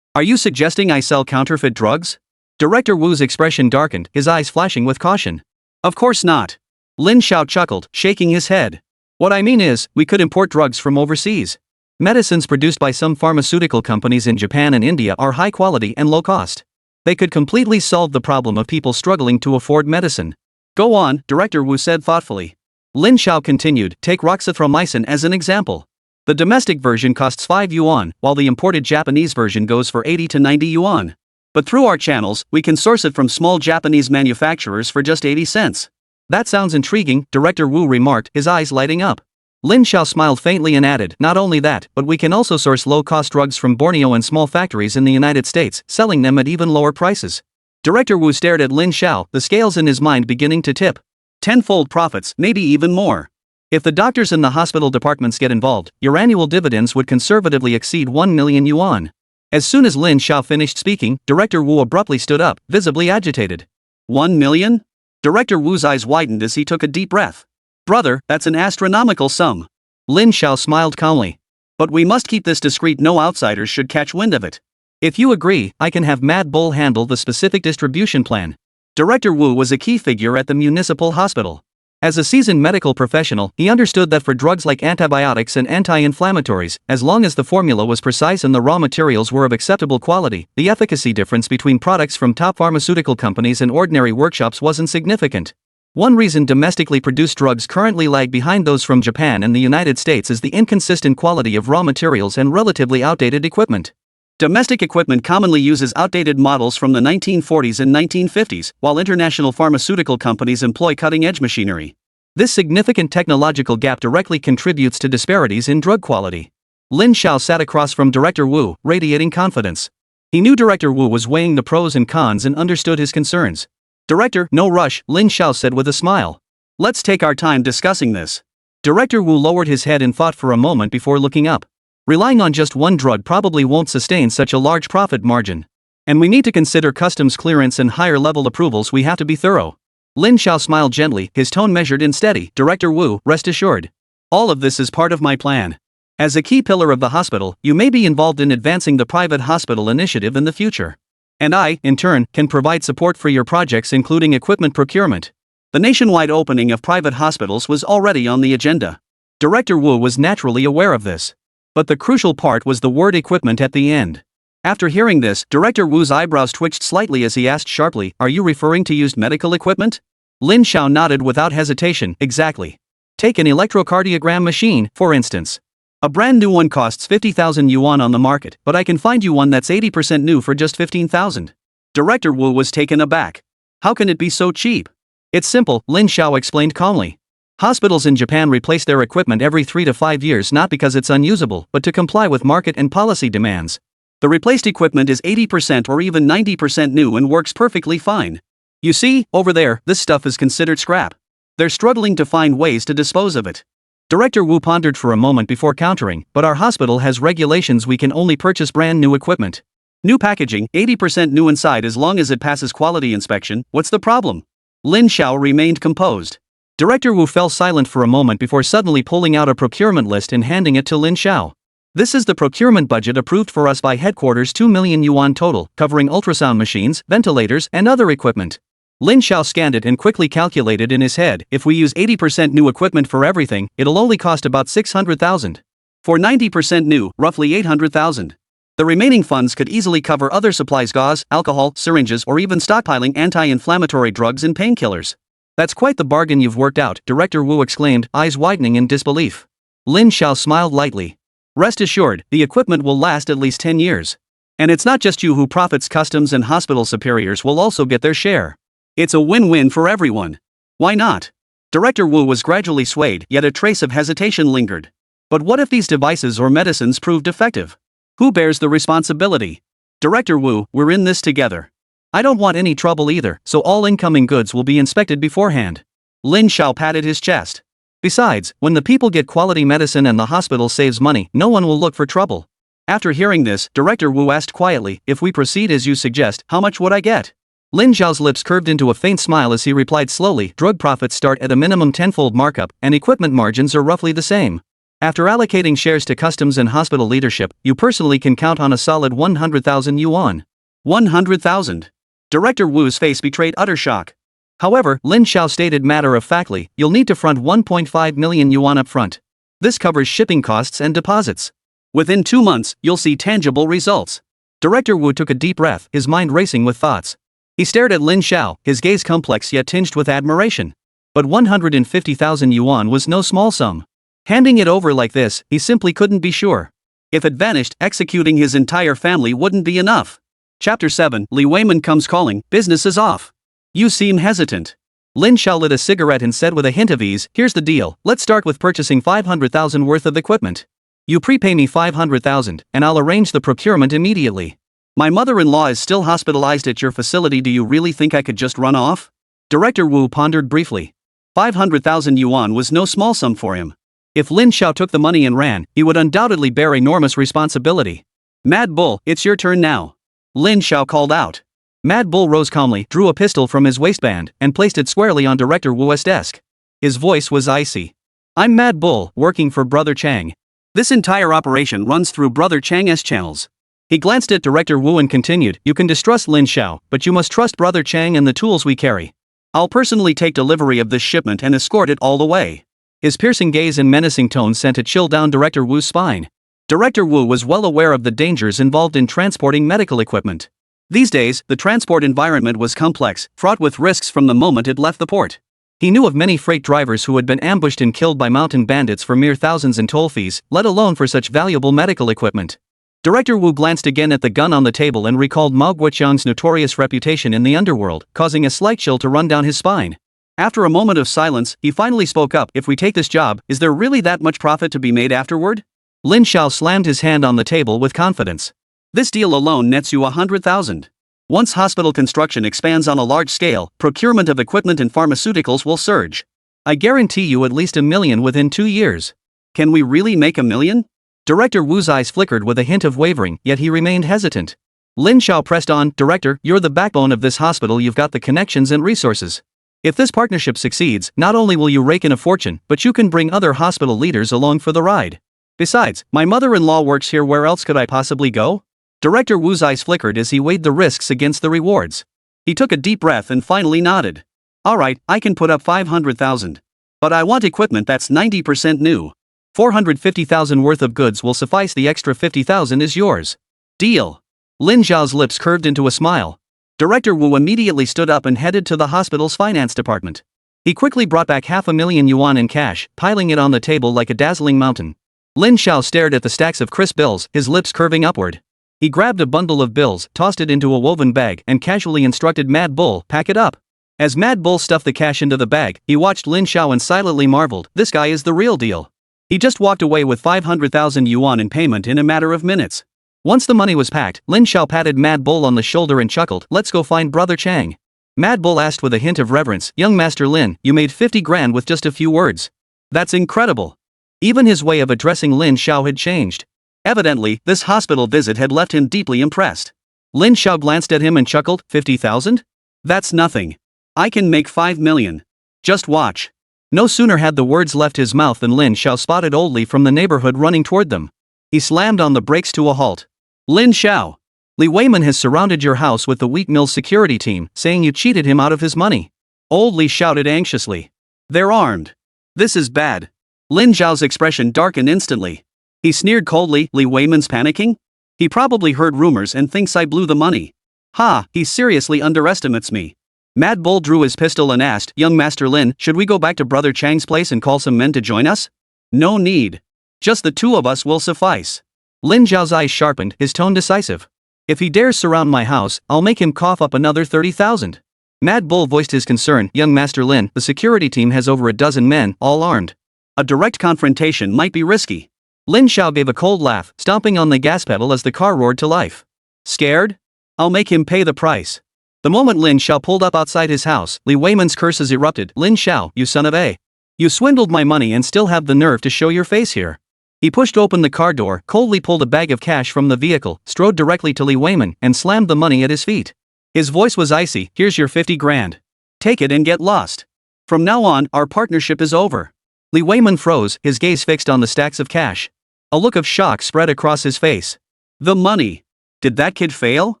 Are you suggesting I sell counterfeit drugs? Director Wu's expression darkened, his eyes flashing with caution. Of course not. Lin Xiao chuckled, shaking his head. What I mean is, we could import drugs from overseas. Medicines produced by some pharmaceutical companies in Japan and India are high quality and low cost. They could completely solve the problem of people struggling to afford medicine. Go on, Director Wu said thoughtfully. Lin Xiao continued, take roxithromycin as an example. The domestic version costs 5 yuan, while the imported Japanese version goes for 80 to 90 yuan. But through our channels, we can source it from small Japanese manufacturers for just 80 cents. That sounds intriguing, Director Wu remarked, his eyes lighting up. Lin Xiao smiled faintly and added, not only that, but we can also source low-cost drugs from Borneo and small factories in the United States, selling them at even lower prices. Director Wu stared at Lin Xiao, the scales in his mind beginning to tip. Tenfold profits, maybe even more. If the doctors in the hospital departments get involved, your annual dividends would conservatively exceed 1 million yuan. As soon as Lin Xiao finished speaking, Director Wu abruptly stood up, visibly agitated. 1 million? Director Wu's eyes widened as he took a deep breath. Brother, that's an astronomical sum. Lin Xiao smiled calmly. But we must keep this discreet, no outsiders should catch wind of it. If you agree, I can have Mad Bull handle the specific distribution plan. Director Wu was a key figure at the municipal hospital. As a seasoned medical professional, he understood that for drugs like antibiotics and anti-inflammatories, as long as the formula was precise and the raw materials were of acceptable quality, the efficacy difference between products from top pharmaceutical companies and ordinary workshops wasn't significant. One reason domestically produced drugs currently lag behind those from Japan and the United States is the inconsistent quality of raw materials and relatively outdated equipment. Domestic equipment commonly uses outdated models from the 1940s and 1950s, while international pharmaceutical companies employ cutting-edge machinery. This significant technological gap directly contributes to disparities in drug quality. Lin Xiao sat across from Director Wu, radiating confidence. He knew Director Wu was weighing the pros and cons and understood his concerns. Director, no rush, Lin Xiao said with a smile. Let's take our time discussing this. Director Wu lowered his head in thought for a moment before looking up. Relying on just one drug probably won't sustain such a large profit margin. And we need to consider customs clearance and higher level approvals. We have to be thorough. Lin Xiao smiled gently, his tone measured and steady. Director Wu, rest assured. All of this is part of my plan. As a key pillar of the hospital, you may be involved in advancing the private hospital initiative in the future. And I, in turn, can provide support for your projects including equipment procurement. The nationwide opening of private hospitals was already on the agenda. Director Wu was naturally aware of this. But the crucial part was the word equipment at the end. After hearing this, Director Wu's eyebrows twitched slightly as he asked sharply, "Are you referring to used medical equipment?" Lin Xiao nodded without hesitation, "Exactly. Take an electrocardiogram machine, for instance. A brand new one costs 50,000 yuan on the market, but I can find you one that's 80% new for just 15,000. Director Wu was taken aback. How can it be so cheap? It's simple, Lin Xiao explained calmly. Hospitals in Japan replace their equipment every 3 to 5 years not because it's unusable, but to comply with market and policy demands. The replaced equipment is 80% or even 90% new and works perfectly fine. You see, over there, this stuff is considered scrap. They're struggling to find ways to dispose of it." Director Wu pondered for a moment before countering, "But our hospital has regulations, we can only purchase brand new equipment. New packaging, 80% new inside as long as it passes quality inspection, what's the problem?" Lin Xiao remained composed. Director Wu fell silent for a moment before suddenly pulling out a procurement list and handing it to Lin Xiao. "This is the procurement budget approved for us by headquarters, 2 million yuan total, covering ultrasound machines, ventilators, and other equipment." Lin Xiao scanned it and quickly calculated in his head, if we use 80% new equipment for everything, it'll only cost about 600,000. For 90% new, roughly 800,000. The remaining funds could easily cover other supplies, gauze, alcohol, syringes, or even stockpiling anti-inflammatory drugs and painkillers. "That's quite the bargain you've worked out," Director Wu exclaimed, eyes widening in disbelief. Lin Xiao smiled lightly. "Rest assured, the equipment will last at least 10 years. And it's not just you who profits, customs and hospital superiors will also get their share. It's a win-win for everyone. Why not?" Director Wu was gradually swayed, yet a trace of hesitation lingered. "But what if these devices or medicines proved defective? Who bears the responsibility?" "Director Wu, we're in this together. I don't want any trouble either, so all incoming goods will be inspected beforehand." Lin Xiao patted his chest. "Besides, when the people get quality medicine and the hospital saves money, no one will look for trouble." After hearing this, Director Wu asked quietly, "If we proceed as you suggest, how much would I get?" Lin Xiao's lips curved into a faint smile as he replied slowly, "Drug profits start at a minimum tenfold markup, and equipment margins are roughly the same. After allocating shares to customs and hospital leadership, you personally can count on a solid 100,000 yuan. 100,000? Director Wu's face betrayed utter shock. However, Lin Xiao stated matter-of-factly, "You'll need to front 1.5 million yuan up front. This covers shipping costs and deposits. Within 2 months, you'll see tangible results." Director Wu took a deep breath, his mind racing with thoughts. He stared at Lin Xiao, his gaze complex yet tinged with admiration. But 150,000 yuan was no small sum. Handing it over like this, he simply couldn't be sure. If it vanished, executing his entire family wouldn't be enough. Chapter 7, Li Weiman comes calling, business is off. You seem hesitant. Lin Xiao lit a cigarette and said with a hint of ease, "Here's the deal, let's start with purchasing 500,000 worth of equipment. You prepay me 500,000, and I'll arrange the procurement immediately. My mother-in-law is still hospitalized at your facility, do you really think I could just run off?" Director Wu pondered briefly. 500,000 yuan was no small sum for him. If Lin Xiao took the money and ran, he would undoubtedly bear enormous responsibility. "Mad Bull, it's your turn now," Lin Xiao called out. Mad Bull rose calmly, drew a pistol from his waistband, and placed it squarely on Director Wu's desk. His voice was icy. "I'm Mad Bull, working for Brother Chang. This entire operation runs through Brother Chang's channels." He glanced at Director Wu and continued, "You can distrust Lin Xiao, but you must trust Brother Chang and the tools we carry. I'll personally take delivery of this shipment and escort it all the way." His piercing gaze and menacing tone sent a chill down Director Wu's spine. Director Wu was well aware of the dangers involved in transporting medical equipment. These days, the transport environment was complex, fraught with risks from the moment it left the port. He knew of many freight drivers who had been ambushed and killed by mountain bandits for mere thousands in toll fees, let alone for such valuable medical equipment. Director Wu glanced again at the gun on the table and recalled Mao Guoqiang's notorious reputation in the underworld, causing a slight chill to run down his spine. After a moment of silence, he finally spoke up, "If we take this job, is there really that much profit to be made afterward?" Lin Xiao slammed his hand on the table with confidence. "This deal alone nets you 100,000. Once hospital construction expands on a large scale, procurement of equipment and pharmaceuticals will surge. I guarantee you at least 1 million within 2 years. Can we really make 1 million? Director Wu's eyes flickered with a hint of wavering, yet he remained hesitant. Lin Xiao pressed on, "Director, you're the backbone of this hospital, you've got the connections and resources. If this partnership succeeds, not only will you rake in a fortune, but you can bring other hospital leaders along for the ride. Besides, my mother-in-law works here, where else could I possibly go?" Director Wu's eyes flickered as he weighed the risks against the rewards. He took a deep breath and finally nodded. "Alright, I can put up 500,000. But I want equipment that's 90% new. 450,000 worth of goods will suffice, the extra 50,000 is yours. Deal. Lin Zhao's lips curved into a smile. Director Wu immediately stood up and headed to the hospital's finance department. He quickly brought back 500,000 yuan in cash, piling it on the table like a dazzling mountain. Lin Zhao stared at the stacks of crisp bills, his lips curving upward. He grabbed a bundle of bills, tossed it into a woven bag, and casually instructed Mad Bull, pack it up. As Mad Bull stuffed the cash into the bag, he watched Lin Zhao and silently marveled, this guy is the real deal. He just walked away with 500,000 yuan in payment in a matter of minutes. Once the money was packed, Lin Zhao patted Mad Bull on the shoulder and chuckled, let's go find Brother Chang. Mad Bull asked with a hint of reverence, young Master Lin, you made 50 grand with just a few words. That's incredible. Even his way of addressing Lin Zhao had changed. Evidently, this hospital visit had left him deeply impressed. Lin Zhao glanced at him and chuckled, 50,000? That's nothing. I can make 5 million. Just watch. No sooner had the words left his mouth than Lin Zhao spotted Old Li from the neighborhood running toward them. He slammed on the brakes to a halt. Lin Zhao. Li Weiman has surrounded your house with the Wheat Mill's security team, saying you cheated him out of his money. Old Li shouted anxiously. They're armed. This is bad. Lin Zhao's expression darkened instantly. He sneered coldly, Li Weiman's panicking? He probably heard rumors and thinks I blew the money. Ha, he seriously underestimates me. Mad Bull drew his pistol and asked, young Master Lin, should we go back to Brother Chang's place and call some men to join us? No need. Just the two of us will suffice. Lin Zhao's eyes sharpened, his tone decisive. If he dares surround my house, I'll make him cough up another 30,000. Mad Bull voiced his concern, young Master Lin, the security team has over a dozen men, all armed. A direct confrontation might be risky. Lin Zhao gave a cold laugh, stomping on the gas pedal as the car roared to life. Scared? I'll make him pay the price. The moment Lin Zhao pulled up outside his house, Li Weiman's curses erupted. Lin Zhao, you son of a. You swindled my money and still have the nerve to show your face here. He pushed open the car door, coldly pulled a bag of cash from the vehicle, strode directly to Li Weiman, and slammed the money at his feet. His voice was icy, here's your 50 grand. Take it and get lost. From now on, our partnership is over. Li Weiman froze, his gaze fixed on the stacks of cash. A look of shock spread across his face. The money. Did that kid fail?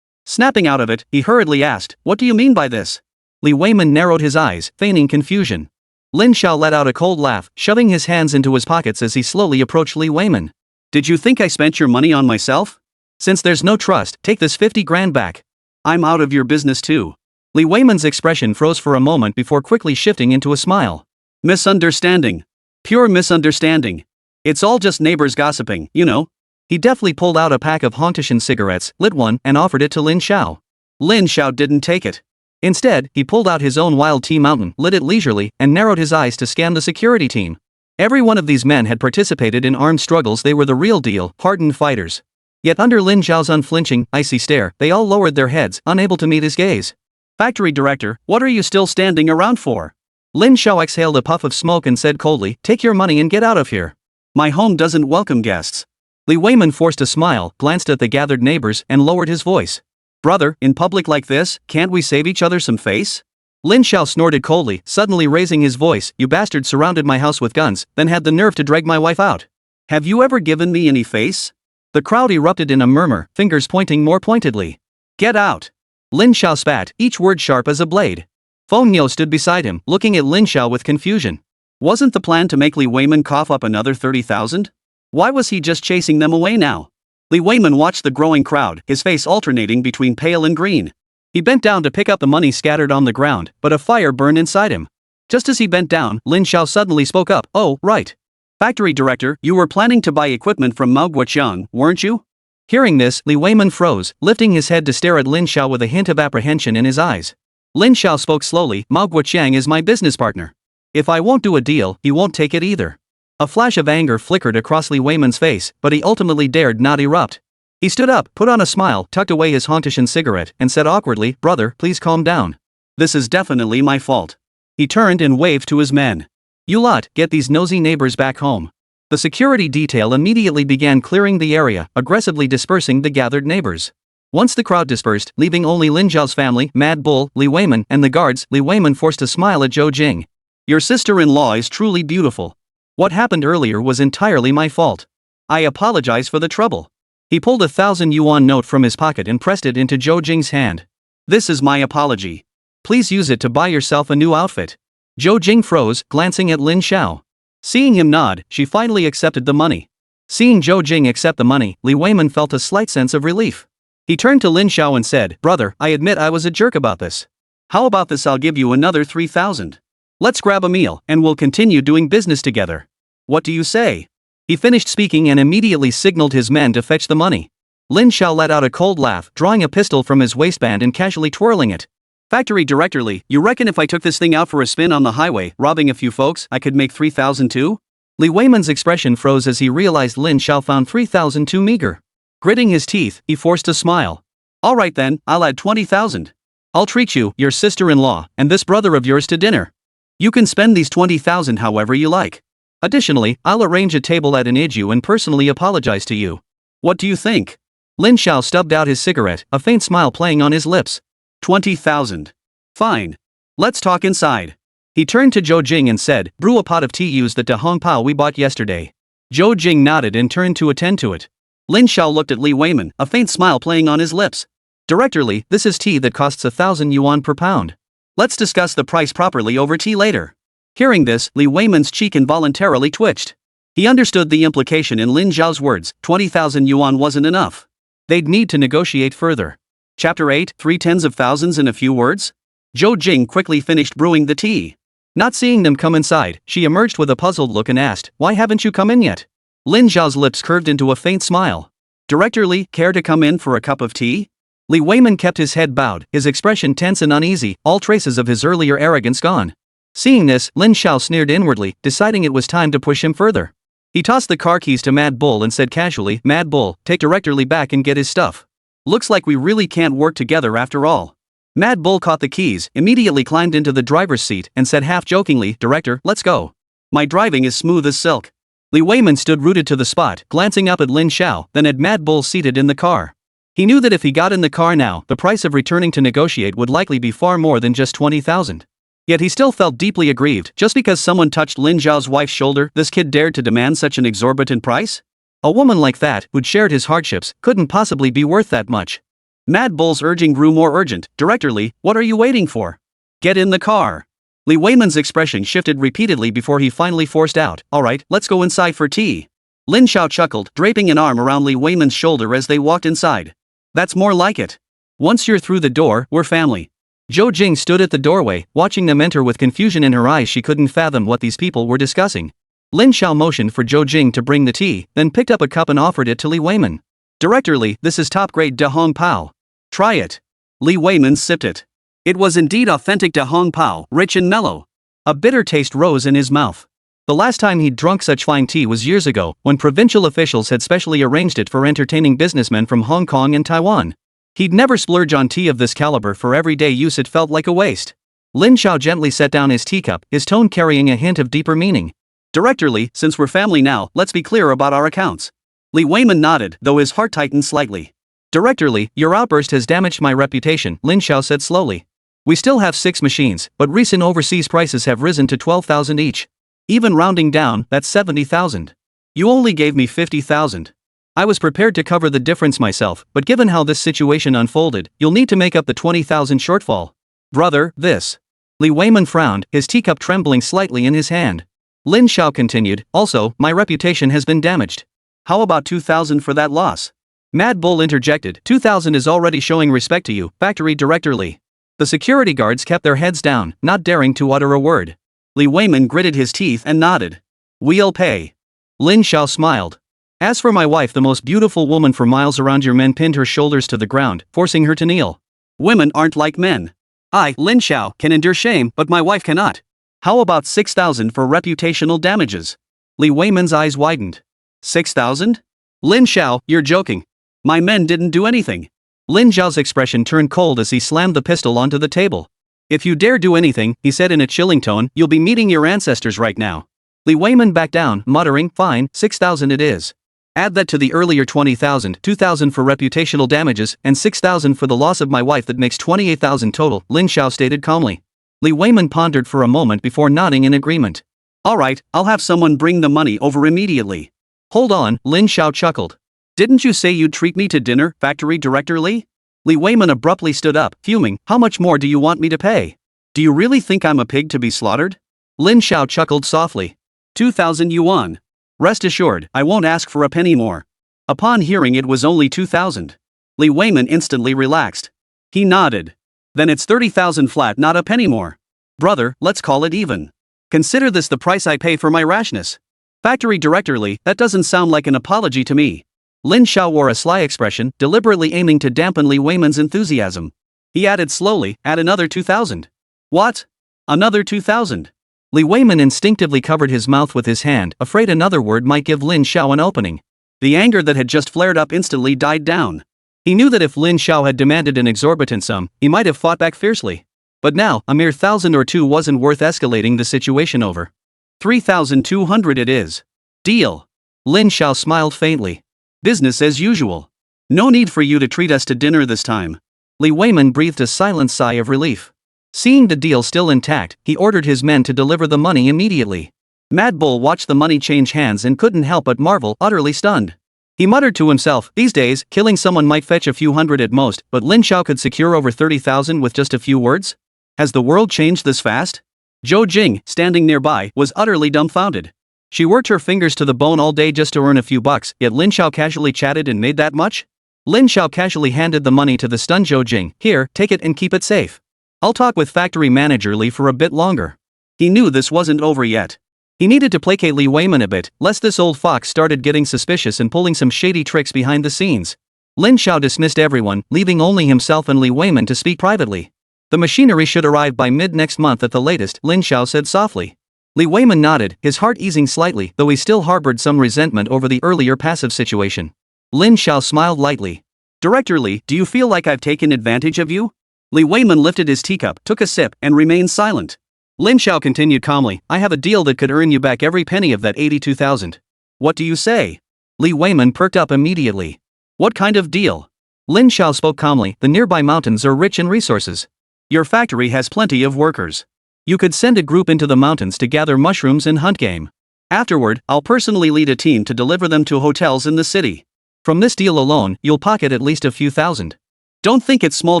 Snapping out of it, he hurriedly asked, what do you mean by this? Li Weiman narrowed his eyes, feigning confusion. Lin Zhao let out a cold laugh, shoving his hands into his pockets as he slowly approached Li Weiman. Did you think I spent your money on myself? Since there's no trust, take this 50 grand back. I'm out of your business too. Li Weiman's expression froze for a moment before quickly shifting into a smile. Misunderstanding. Pure misunderstanding. It's all just neighbors gossiping, you know. He deftly pulled out a pack of Hongtishan cigarettes, lit one, and offered it to Lin Zhao. Lin Zhao didn't take it. Instead, he pulled out his own Wild Tea Mountain, lit it leisurely, and narrowed his eyes to scan the security team. Every one of these men had participated in armed struggles, they were the real deal, hardened fighters. Yet under Lin Zhao's unflinching, icy stare, they all lowered their heads, unable to meet his gaze. Factory director, what are you still standing around for? Lin Zhao exhaled a puff of smoke and said coldly, take your money and get out of here. My home doesn't welcome guests. Li Weiman forced a smile, glanced at the gathered neighbors, and lowered his voice. Brother, in public like this, can't we save each other some face? Lin Zhao snorted coldly, suddenly raising his voice, you bastards surrounded my house with guns, then had the nerve to drag my wife out. Have you ever given me any face? The crowd erupted in a murmur, fingers pointing more pointedly. Get out! Lin Zhao spat, each word sharp as a blade. Feng Niu stood beside him, looking at Lin Zhao with confusion. Wasn't the plan to make Li Weiman cough up another 30,000? Why was he just chasing them away now? Li Weiman watched the growing crowd, his face alternating between pale and green. He bent down to pick up the money scattered on the ground, but a fire burned inside him. Just as he bent down, Lin Zhao suddenly spoke up, oh, right. Factory director, you were planning to buy equipment from Manhwa, weren't you? Hearing this, Li Weiman froze, lifting his head to stare at Lin Zhao with a hint of apprehension in his eyes. Lin Zhao spoke slowly, Manhwa is my business partner. If I won't do a deal, he won't take it either. A flash of anger flickered across Li Weiman's face, but he ultimately dared not erupt. He stood up, put on a smile, tucked away his Hongtishan cigarette, and said awkwardly, brother, please calm down. This is definitely my fault. He turned and waved to his men. You lot, get these nosy neighbors back home. The security detail immediately began clearing the area, aggressively dispersing the gathered neighbors. Once the crowd dispersed, leaving only Lin Zhao's family, Mad Bull, Li Weiman, and the guards, Li Weiman forced a smile at Zhou Jing. Your sister-in-law is truly beautiful. What happened earlier was entirely my fault. I apologize for the trouble. He pulled a 1,000 yuan note from his pocket and pressed it into Zhou Jing's hand. This is my apology. Please use it to buy yourself a new outfit. Zhou Jing froze, glancing at Lin Zhao. Seeing him nod, she finally accepted the money. Seeing Zhou Jing accept the money, Li Weiman felt a slight sense of relief. He turned to Lin Xiao and said, "Brother, I admit I was a jerk about this. How about this? I'll give you another 3,000. Let's grab a meal, and we'll continue doing business together. What do you say?" He finished speaking and immediately signaled his men to fetch the money. Lin Xiao let out a cold laugh, drawing a pistol from his waistband and casually twirling it. "Factory director Li, you reckon if I took this thing out for a spin on the highway, robbing a few folks, I could make 3,000 too?" Li Weiman's expression froze as he realized Lin Xiao found 3,000 too meager. Gritting his teeth, he forced a smile. "Alright then, I'll add 20,000. I'll treat you, your sister-in-law, and this brother of yours to dinner. You can spend these 20,000 however you like. Additionally, I'll arrange a table at an Iju and personally apologize to you. What do you think?" Lin Xiao stubbed out his cigarette, a faint smile playing on his lips. 20,000. Fine. Let's talk inside. He turned to Zhou Jing and said, "Brew a pot of tea, use the Da Hong Pao we bought yesterday." Zhou Jing nodded and turned to attend to it. Lin Xiao looked at Li Weiman, a faint smile playing on his lips. "Director Li, this is tea that costs 1,000 yuan per pound. Let's discuss the price properly over tea later." Hearing this, Li Weiman's cheek involuntarily twitched. He understood the implication in Lin Xiao's words, 20,000 yuan wasn't enough. They'd need to negotiate further. Chapter 8, 3 tens of thousands in a few words? Zhou Jing quickly finished brewing the tea. Not seeing them come inside, she emerged with a puzzled look and asked, "Why haven't you come in yet?" Lin Xiao's lips curved into a faint smile. "Director Li, care to come in for a cup of tea?" Li Weiman kept his head bowed, his expression tense and uneasy, all traces of his earlier arrogance gone. Seeing this, Lin Xiao sneered inwardly, deciding it was time to push him further. He tossed the car keys to Mad Bull and said casually, "Mad Bull, take Director Li back and get his stuff. Looks like we really can't work together after all." Mad Bull caught the keys, immediately climbed into the driver's seat, and said half-jokingly, "Director, let's go. My driving is smooth as silk." Li Weiman stood rooted to the spot, glancing up at Lin Xiao, then at Mad Bull seated in the car. He knew that if he got in the car now, the price of returning to negotiate would likely be far more than just 20,000. Yet he still felt deeply aggrieved. Just because someone touched Lin Xiao's wife's shoulder, this kid dared to demand such an exorbitant price? A woman like that, who'd shared his hardships, couldn't possibly be worth that much. Mad Bull's urging grew more urgent. "Director Li, what are you waiting for? Get in the car." Li Weiman's expression shifted repeatedly before he finally forced out, "Alright, let's go inside for tea." Lin Xiao chuckled, draping an arm around Li Weiman's shoulder as they walked inside. "That's more like it. Once you're through the door, we're family." Zhou Jing stood at the doorway, watching them enter with confusion in her eyes. She couldn't fathom what these people were discussing. Lin Xiao motioned for Zhou Jing to bring the tea, then picked up a cup and offered it to Li Weiman. "Director Li, this is top-grade Da Hong Pao. Try it." Li Weiman sipped it. It was indeed authentic Da Hong Pao, rich and mellow. A bitter taste rose in his mouth. The last time he'd drunk such fine tea was years ago, when provincial officials had specially arranged it for entertaining businessmen from Hong Kong and Taiwan. He'd never splurge on tea of this caliber for everyday use. It felt like a waste. Lin Xiao gently set down his teacup, his tone carrying a hint of deeper meaning. "Director Li, since we're family now, let's be clear about our accounts." Li Weiman nodded, though his heart tightened slightly. "Director Li, your outburst has damaged my reputation," Lin Xiao said slowly. "We still have 6 machines, but recent overseas prices have risen to 12,000 each. Even rounding down, that's 70,000. You only gave me 50,000. I was prepared to cover the difference myself, but given how this situation unfolded, you'll need to make up the 20,000 shortfall. Brother, this." Li Weiman frowned, his teacup trembling slightly in his hand. Lin Xiao continued, "Also, my reputation has been damaged. How about 2,000 for that loss?" Mad Bull interjected, 2,000 is already showing respect to you, Factory Director Li." The security guards kept their heads down, not daring to utter a word. Li Weiman gritted his teeth and nodded. "We'll pay." Lin Xiao smiled. "As for my wife, the most beautiful woman for miles around, your men pinned her shoulders to the ground, forcing her to kneel. Women aren't like men. I, Lin Xiao, can endure shame, but my wife cannot. How about 6,000 for reputational damages?" Li Weiman's eyes widened. 6,000? Lin Xiao, you're joking. My men didn't do anything. Lin Xiao's expression turned cold as he slammed the pistol onto the table. "If you dare do anything," he said in a chilling tone, "you'll be meeting your ancestors right now." Li Weiman backed down, muttering, "Fine, 6,000 it is. Add that to the earlier 20,000, 2,000 for reputational damages, and 6,000 for the loss of my wife. That makes 28,000 total," Lin Xiao stated calmly. Li Weiman pondered for a moment before nodding in agreement. "Alright, I'll have someone bring the money over immediately." "Hold on," Lin Xiao chuckled. "Didn't you say you'd treat me to dinner, Factory Director Li?" Li Weiman abruptly stood up, fuming. "How much more do you want me to pay? Do you really think I'm a pig to be slaughtered?" Lin Xiao chuckled softly. 2,000 yuan. Rest assured, I won't ask for a penny more. Upon hearing it was only 2,000. Li Weiman instantly relaxed. He nodded. Then it's 30,000 flat, not a penny more. Brother, let's call it even. Consider this the price I pay for my rashness. Factory Director Li, that doesn't sound like an apology to me. Lin Xiao wore a sly expression, deliberately aiming to dampen Li Weiman's enthusiasm. He added slowly, add another 2,000. What? Another 2,000? Li Weiman instinctively covered his mouth with his hand, afraid another word might give Lin Xiao an opening. The anger that had just flared up instantly died down. He knew that if Lin Xiao had demanded an exorbitant sum, he might have fought back fiercely. But now, a mere 1,000 or 2 wasn't worth escalating the situation over. 3,200 it is. Deal. Lin Xiao smiled faintly. Business as usual. No need for you to treat us to dinner this time. Li Weiman breathed a silent sigh of relief. Seeing the deal still intact, he ordered his men to deliver the money immediately. Mad Bull watched the money change hands and couldn't help but marvel, utterly stunned. He muttered to himself, these days, killing someone might fetch a few hundred at most, but Lin Xiao could secure over 30,000 with just a few words? Has the world changed this fast? Zhou Jing, standing nearby, was utterly dumbfounded. She worked her fingers to the bone all day just to earn a few bucks, yet Lin Xiao casually chatted and made that much? Lin Xiao casually handed the money to the stunned Zhou Jing. Here, take it and keep it safe. I'll talk with factory manager Li for a bit longer. He knew this wasn't over yet. He needed to placate Li Weiman a bit, lest this old fox started getting suspicious and pulling some shady tricks behind the scenes. Lin Xiao dismissed everyone, leaving only himself and Li Weiman to speak privately. The machinery should arrive by mid-next month at the latest, Lin Xiao said softly. Li Weiman nodded, his heart easing slightly, though he still harbored some resentment over the earlier passive situation. Lin Xiao smiled lightly. Director Li, do you feel like I've taken advantage of you? Li Weiman lifted his teacup, took a sip, and remained silent. Lin Xiao continued calmly, I have a deal that could earn you back every penny of that 82,000. What do you say? Li Weiman perked up immediately. What kind of deal? Lin Xiao spoke calmly, the nearby mountains are rich in resources. Your factory has plenty of workers. You could send a group into the mountains to gather mushrooms and hunt game. Afterward, I'll personally lead a team to deliver them to hotels in the city. From this deal alone, you'll pocket at least a few thousand. Don't think it's small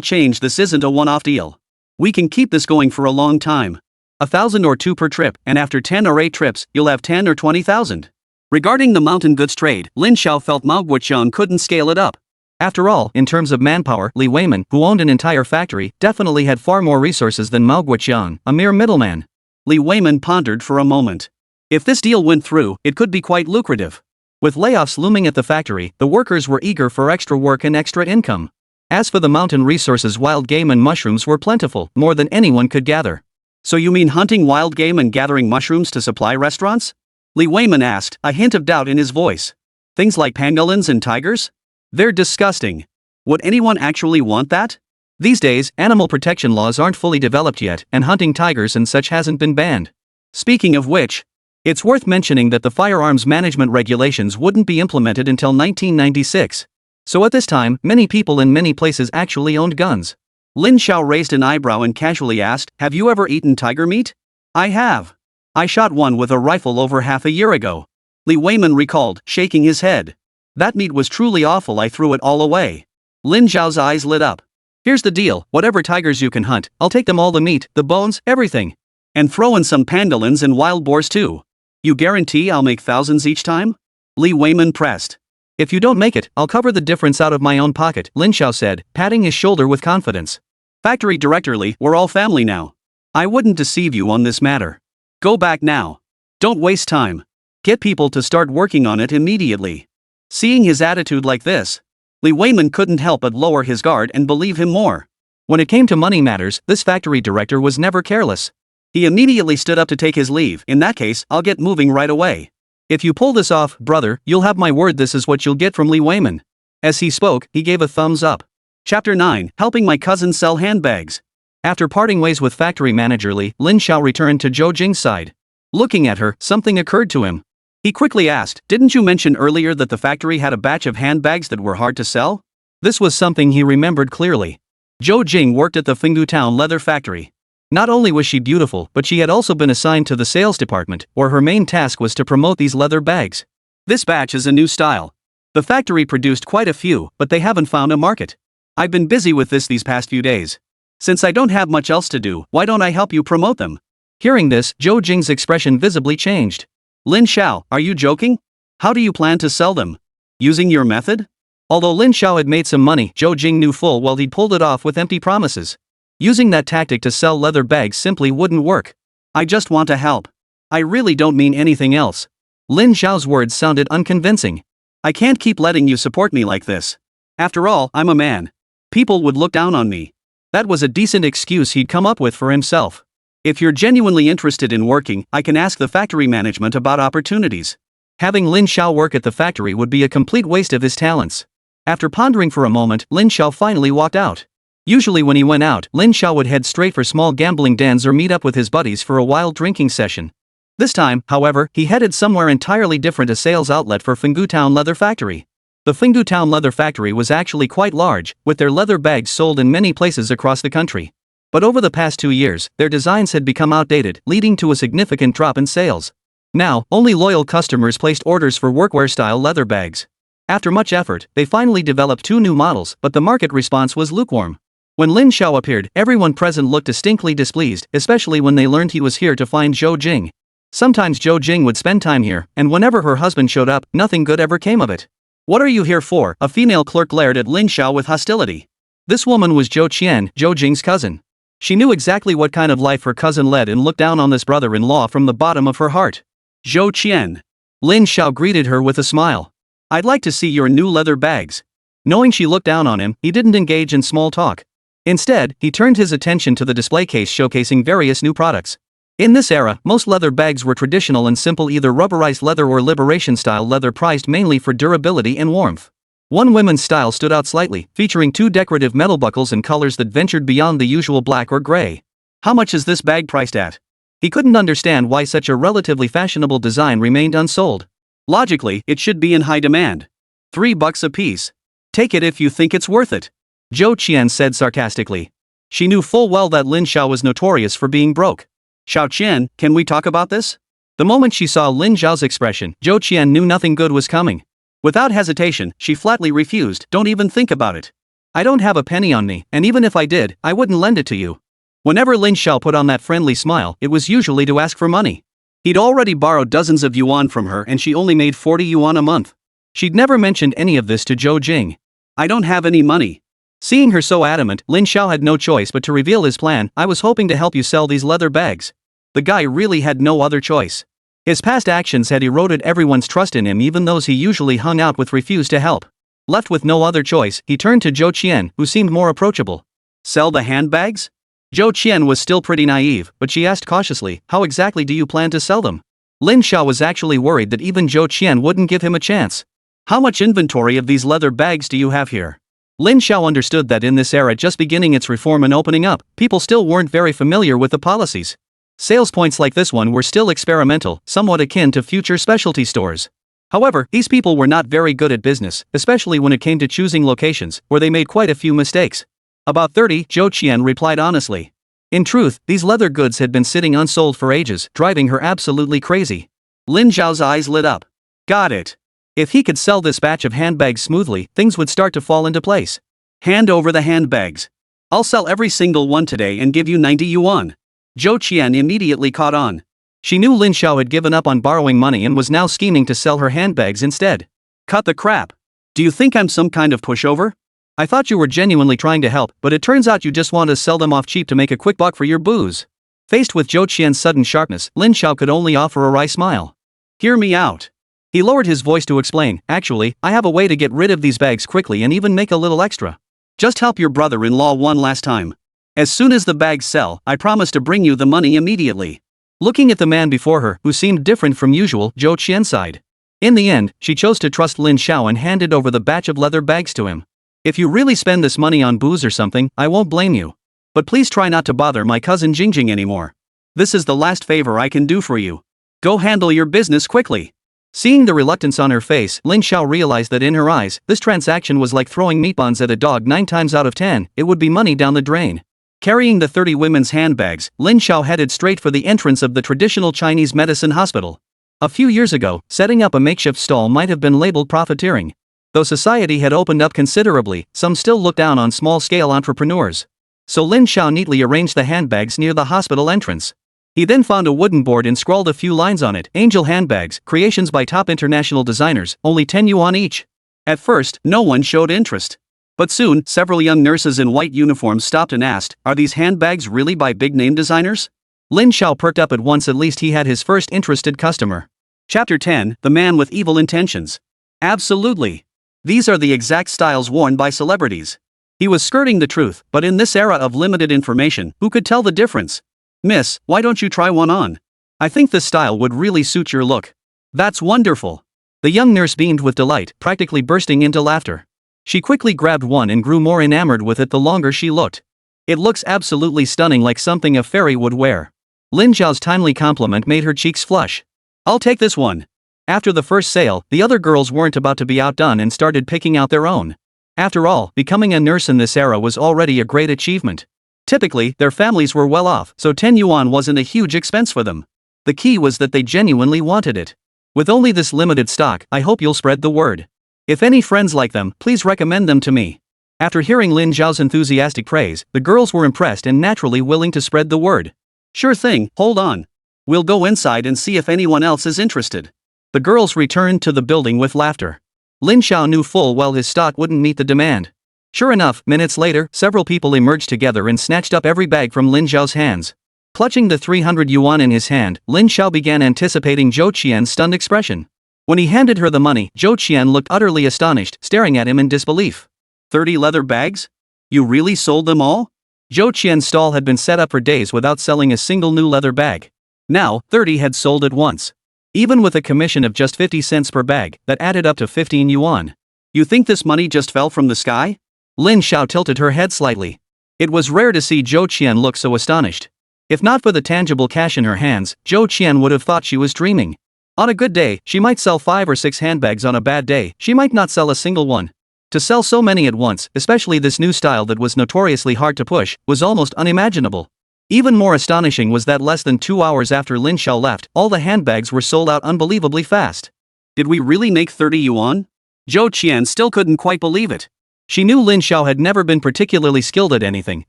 change, this isn't a one-off deal. We can keep this going for a long time. 1,000 or 2 per trip, and after 10 or 8 trips, you'll have 10 or 20,000. Regarding the mountain goods trade, Lin Xiao felt manhwarecap couldn't scale it up. After all, in terms of manpower, Li Weiman, who owned an entire factory, definitely had far more resources than manhwarecap, a mere middleman. Li Weiman pondered for a moment. If this deal went through, it could be quite lucrative. With layoffs looming at the factory, the workers were eager for extra work and extra income. As for the mountain resources, wild game and mushrooms were plentiful, more than anyone could gather. So you mean hunting wild game and gathering mushrooms to supply restaurants? Li Weiman asked, a hint of doubt in his voice. Things like pangolins and tigers? They're disgusting. Would anyone actually want that? These days, animal protection laws aren't fully developed yet, and hunting tigers and such hasn't been banned. Speaking of which, it's worth mentioning that the firearms management regulations wouldn't be implemented until 1996. So at this time, many people in many places actually owned guns. Lin Xiao raised an eyebrow and casually asked, have you ever eaten tiger meat? I have. I shot one with a rifle over half a year ago. Li Weiman recalled, shaking his head. That meat was truly awful, I threw it all away. Lin Xiao's eyes lit up. Here's the deal, whatever tigers you can hunt, I'll take them all, the meat, the bones, everything. And throw in some pangolins and wild boars too. You guarantee I'll make thousands each time? Li Weiman pressed. If you don't make it, I'll cover the difference out of my own pocket, Lin Xiao said, patting his shoulder with confidence. Factory Director Li, we're all family now. I wouldn't deceive you on this matter. Go back now. Don't waste time. Get people to start working on it immediately. Seeing his attitude like this, Li Weiman couldn't help but lower his guard and believe him more. When it came to money matters, this factory director was never careless. He immediately stood up to take his leave. In that case, I'll get moving right away. If you pull this off, brother, you'll have my word, this is what you'll get from Li Weiman. As he spoke, he gave a thumbs up. Chapter 9, Helping My Cousin Sell Handbags. After parting ways with factory manager Li, Lin Xiao returned to Zhou Jing's side. Looking at her, something occurred to him. He quickly asked, didn't you mention earlier that the factory had a batch of handbags that were hard to sell? This was something he remembered clearly. Zhou Jing worked at the Fengdu Town leather factory. Not only was she beautiful, but she had also been assigned to the sales department, where her main task was to promote these leather bags. This batch is a new style. The factory produced quite a few, but they haven't found a market. I've been busy with this these past few days. Since I don't have much else to do, why don't I help you promote them? Hearing this, Zhou Jing's expression visibly changed. Lin Xiao, are you joking? How do you plan to sell them? Using your method? Although Lin Xiao had made some money, Zhou Jing knew full well he'd pulled it off with empty promises. Using that tactic to sell leather bags simply wouldn't work. I just want to help. I really don't mean anything else. Lin Xiao's words sounded unconvincing. I can't keep letting you support me like this. After all, I'm a man. People would look down on me. That was a decent excuse he'd come up with for himself. If you're genuinely interested in working, I can ask the factory management about opportunities. Having Lin Xiao work at the factory would be a complete waste of his talents. After pondering for a moment, Lin Xiao finally walked out. Usually when he went out, Lin Xiao would head straight for small gambling dens or meet up with his buddies for a wild drinking session. This time, however, he headed somewhere entirely different, a sales outlet for Fenggu Town Leather Factory. The Fenggu Town Leather Factory was actually quite large, with their leather bags sold in many places across the country. But over the past 2 years, their designs had become outdated, leading to a significant drop in sales. Now, only loyal customers placed orders for workwear-style leather bags. After much effort, they finally developed 2 new models, but the market response was lukewarm. When Lin Xiao appeared, everyone present looked distinctly displeased, especially when they learned he was here to find Zhou Jing. Sometimes Zhou Jing would spend time here, and whenever her husband showed up, nothing good ever came of it. What are you here for? A female clerk glared at Lin Xiao with hostility. This woman was Zhou Qian, Zhou Jing's cousin. She knew exactly what kind of life her cousin led and looked down on this brother-in-law from the bottom of her heart. Zhou Qian. Lin Xiao greeted her with a smile. I'd like to see your new leather bags. Knowing she looked down on him, he didn't engage in small talk. Instead, he turned his attention to the display case showcasing various new products. In this era, most leather bags were traditional and simple, either rubberized leather or liberation-style leather, prized mainly for durability and warmth. One women's style stood out slightly, featuring 2 decorative metal buckles in colors that ventured beyond the usual black or gray. How much is this bag priced at? He couldn't understand why such a relatively fashionable design remained unsold. Logically, it should be in high demand. $3 a piece. Take it if you think it's worth it. Zhou Qian said sarcastically. She knew full well that Lin Xiao was notorious for being broke. Xiao Qian, can we talk about this? The moment she saw Lin Xiao's expression, Zhou Qian knew nothing good was coming. Without hesitation, she flatly refused. Don't even think about it. I don't have a penny on me, and even if I did, I wouldn't lend it to you. Whenever Lin Xiao put on that friendly smile, it was usually to ask for money. He'd already borrowed dozens of yuan from her and she only made 40 yuan a month. She'd never mentioned any of this to Zhou Jing. I don't have any money. Seeing her so adamant, Lin Xiao had no choice but to reveal his plan. I was hoping to help you sell these leather bags. The guy really had no other choice. His past actions had eroded everyone's trust in him, even those he usually hung out with refused to help. Left with no other choice, he turned to Zhou Qian, who seemed more approachable. Sell the handbags? Zhou Qian was still pretty naive, but she asked cautiously, how exactly do you plan to sell them? Lin Xiao was actually worried that even Zhou Qian wouldn't give him a chance. How much inventory of these leather bags do you have here? Lin Xiao understood that in this era just beginning its reform and opening up, people still weren't very familiar with the policies. Sales points like this one were still experimental, somewhat akin to future specialty stores. However, these people were not very good at business, especially when it came to choosing locations, where they made quite a few mistakes. About 30, Zhou Qian replied honestly. In truth, these leather goods had been sitting unsold for ages, driving her absolutely crazy. Lin Xiao's eyes lit up. Got it. If he could sell this batch of handbags smoothly, things would start to fall into place. Hand over the handbags. I'll sell every single one today and give you 90 yuan. Zhou Qian immediately caught on. She knew Lin Xiao had given up on borrowing money and was now scheming to sell her handbags instead. Cut the crap. Do you think I'm some kind of pushover? I thought you were genuinely trying to help, but it turns out you just want to sell them off cheap to make a quick buck for your booze. Faced with Zhou Qian's sudden sharpness, Lin Xiao could only offer a wry smile. Hear me out. He lowered his voice to explain, actually, I have a way to get rid of these bags quickly and even make a little extra. Just help your brother-in-law one last time. As soon as the bags sell, I promise to bring you the money immediately. Looking at the man before her, who seemed different from usual, Zhou Qian sighed. In the end, she chose to trust Lin Xiao and handed over the batch of leather bags to him. If you really spend this money on booze or something, I won't blame you. But please try not to bother my cousin Jingjing anymore. This is the last favor I can do for you. Go handle your business quickly. Seeing the reluctance on her face, Lin Xiao realized that in her eyes, this transaction was like throwing meat buns at a dog 9 times out of 10, it would be money down the drain. Carrying the 30 women's handbags, Lin Xiao headed straight for the entrance of the traditional Chinese medicine hospital. A few years ago, setting up a makeshift stall might have been labeled profiteering. Though society had opened up considerably, some still looked down on small-scale entrepreneurs. So Lin Xiao neatly arranged the handbags near the hospital entrance. He then found a wooden board and scrawled a few lines on it. Angel handbags, creations by top international designers, only 10 yuan each. At first, no one showed interest. But soon, several young nurses in white uniforms stopped and asked, "Are these handbags really by big-name designers?" Lin Xiao perked up at once. At least he had his first interested customer. Chapter 10, The Man with Evil Intentions. Absolutely. These are the exact styles worn by celebrities. He was skirting the truth, but in this era of limited information, who could tell the difference? "Miss, why don't you try one on? I think this style would really suit your look." "That's wonderful." The young nurse beamed with delight, practically bursting into laughter. She quickly grabbed one and grew more enamored with it the longer she looked. "It looks absolutely stunning, like something a fairy would wear." Lin Xiao's timely compliment made her cheeks flush. "I'll take this one." After the first sale, the other girls weren't about to be outdone and started picking out their own. After all, becoming a nurse in this era was already a great achievement. Typically, their families were well off, so 10 yuan wasn't a huge expense for them. The key was that they genuinely wanted it. "With only this limited stock, I hope you'll spread the word. If any friends like them, please recommend them to me." After hearing Lin Xiao's enthusiastic praise, the girls were impressed and naturally willing to spread the word. "Sure thing, hold on. We'll go inside and see if anyone else is interested." The girls returned to the building with laughter. Lin Xiao knew full well his stock wouldn't meet the demand. Sure enough, minutes later, several people emerged together and snatched up every bag from Lin Xiao's hands. Clutching the 300 yuan in his hand, Lin Xiao began anticipating Zhou Qian's stunned expression. When he handed her the money, Zhou Qian looked utterly astonished, staring at him in disbelief. 30 leather bags? You really sold them all? Zhou Qian's stall had been set up for days without selling a single new leather bag. Now, 30 had sold at once. Even with a commission of just 50 cents per bag, that added up to 15 yuan. "You think this money just fell from the sky?" Lin Xiao tilted her head slightly. It was rare to see Zhou Qian look so astonished. If not for the tangible cash in her hands, Zhou Qian would have thought she was dreaming. On a good day, she might sell 5 or 6 handbags. On a bad day, she might not sell a single one. To sell so many at once, especially this new style that was notoriously hard to push, was almost unimaginable. Even more astonishing was that less than 2 hours after Lin Xiao left, all the handbags were sold out unbelievably fast. Did we really make 30 yuan? Zhou Qian still couldn't quite believe it. She knew Lin Xiao had never been particularly skilled at anything,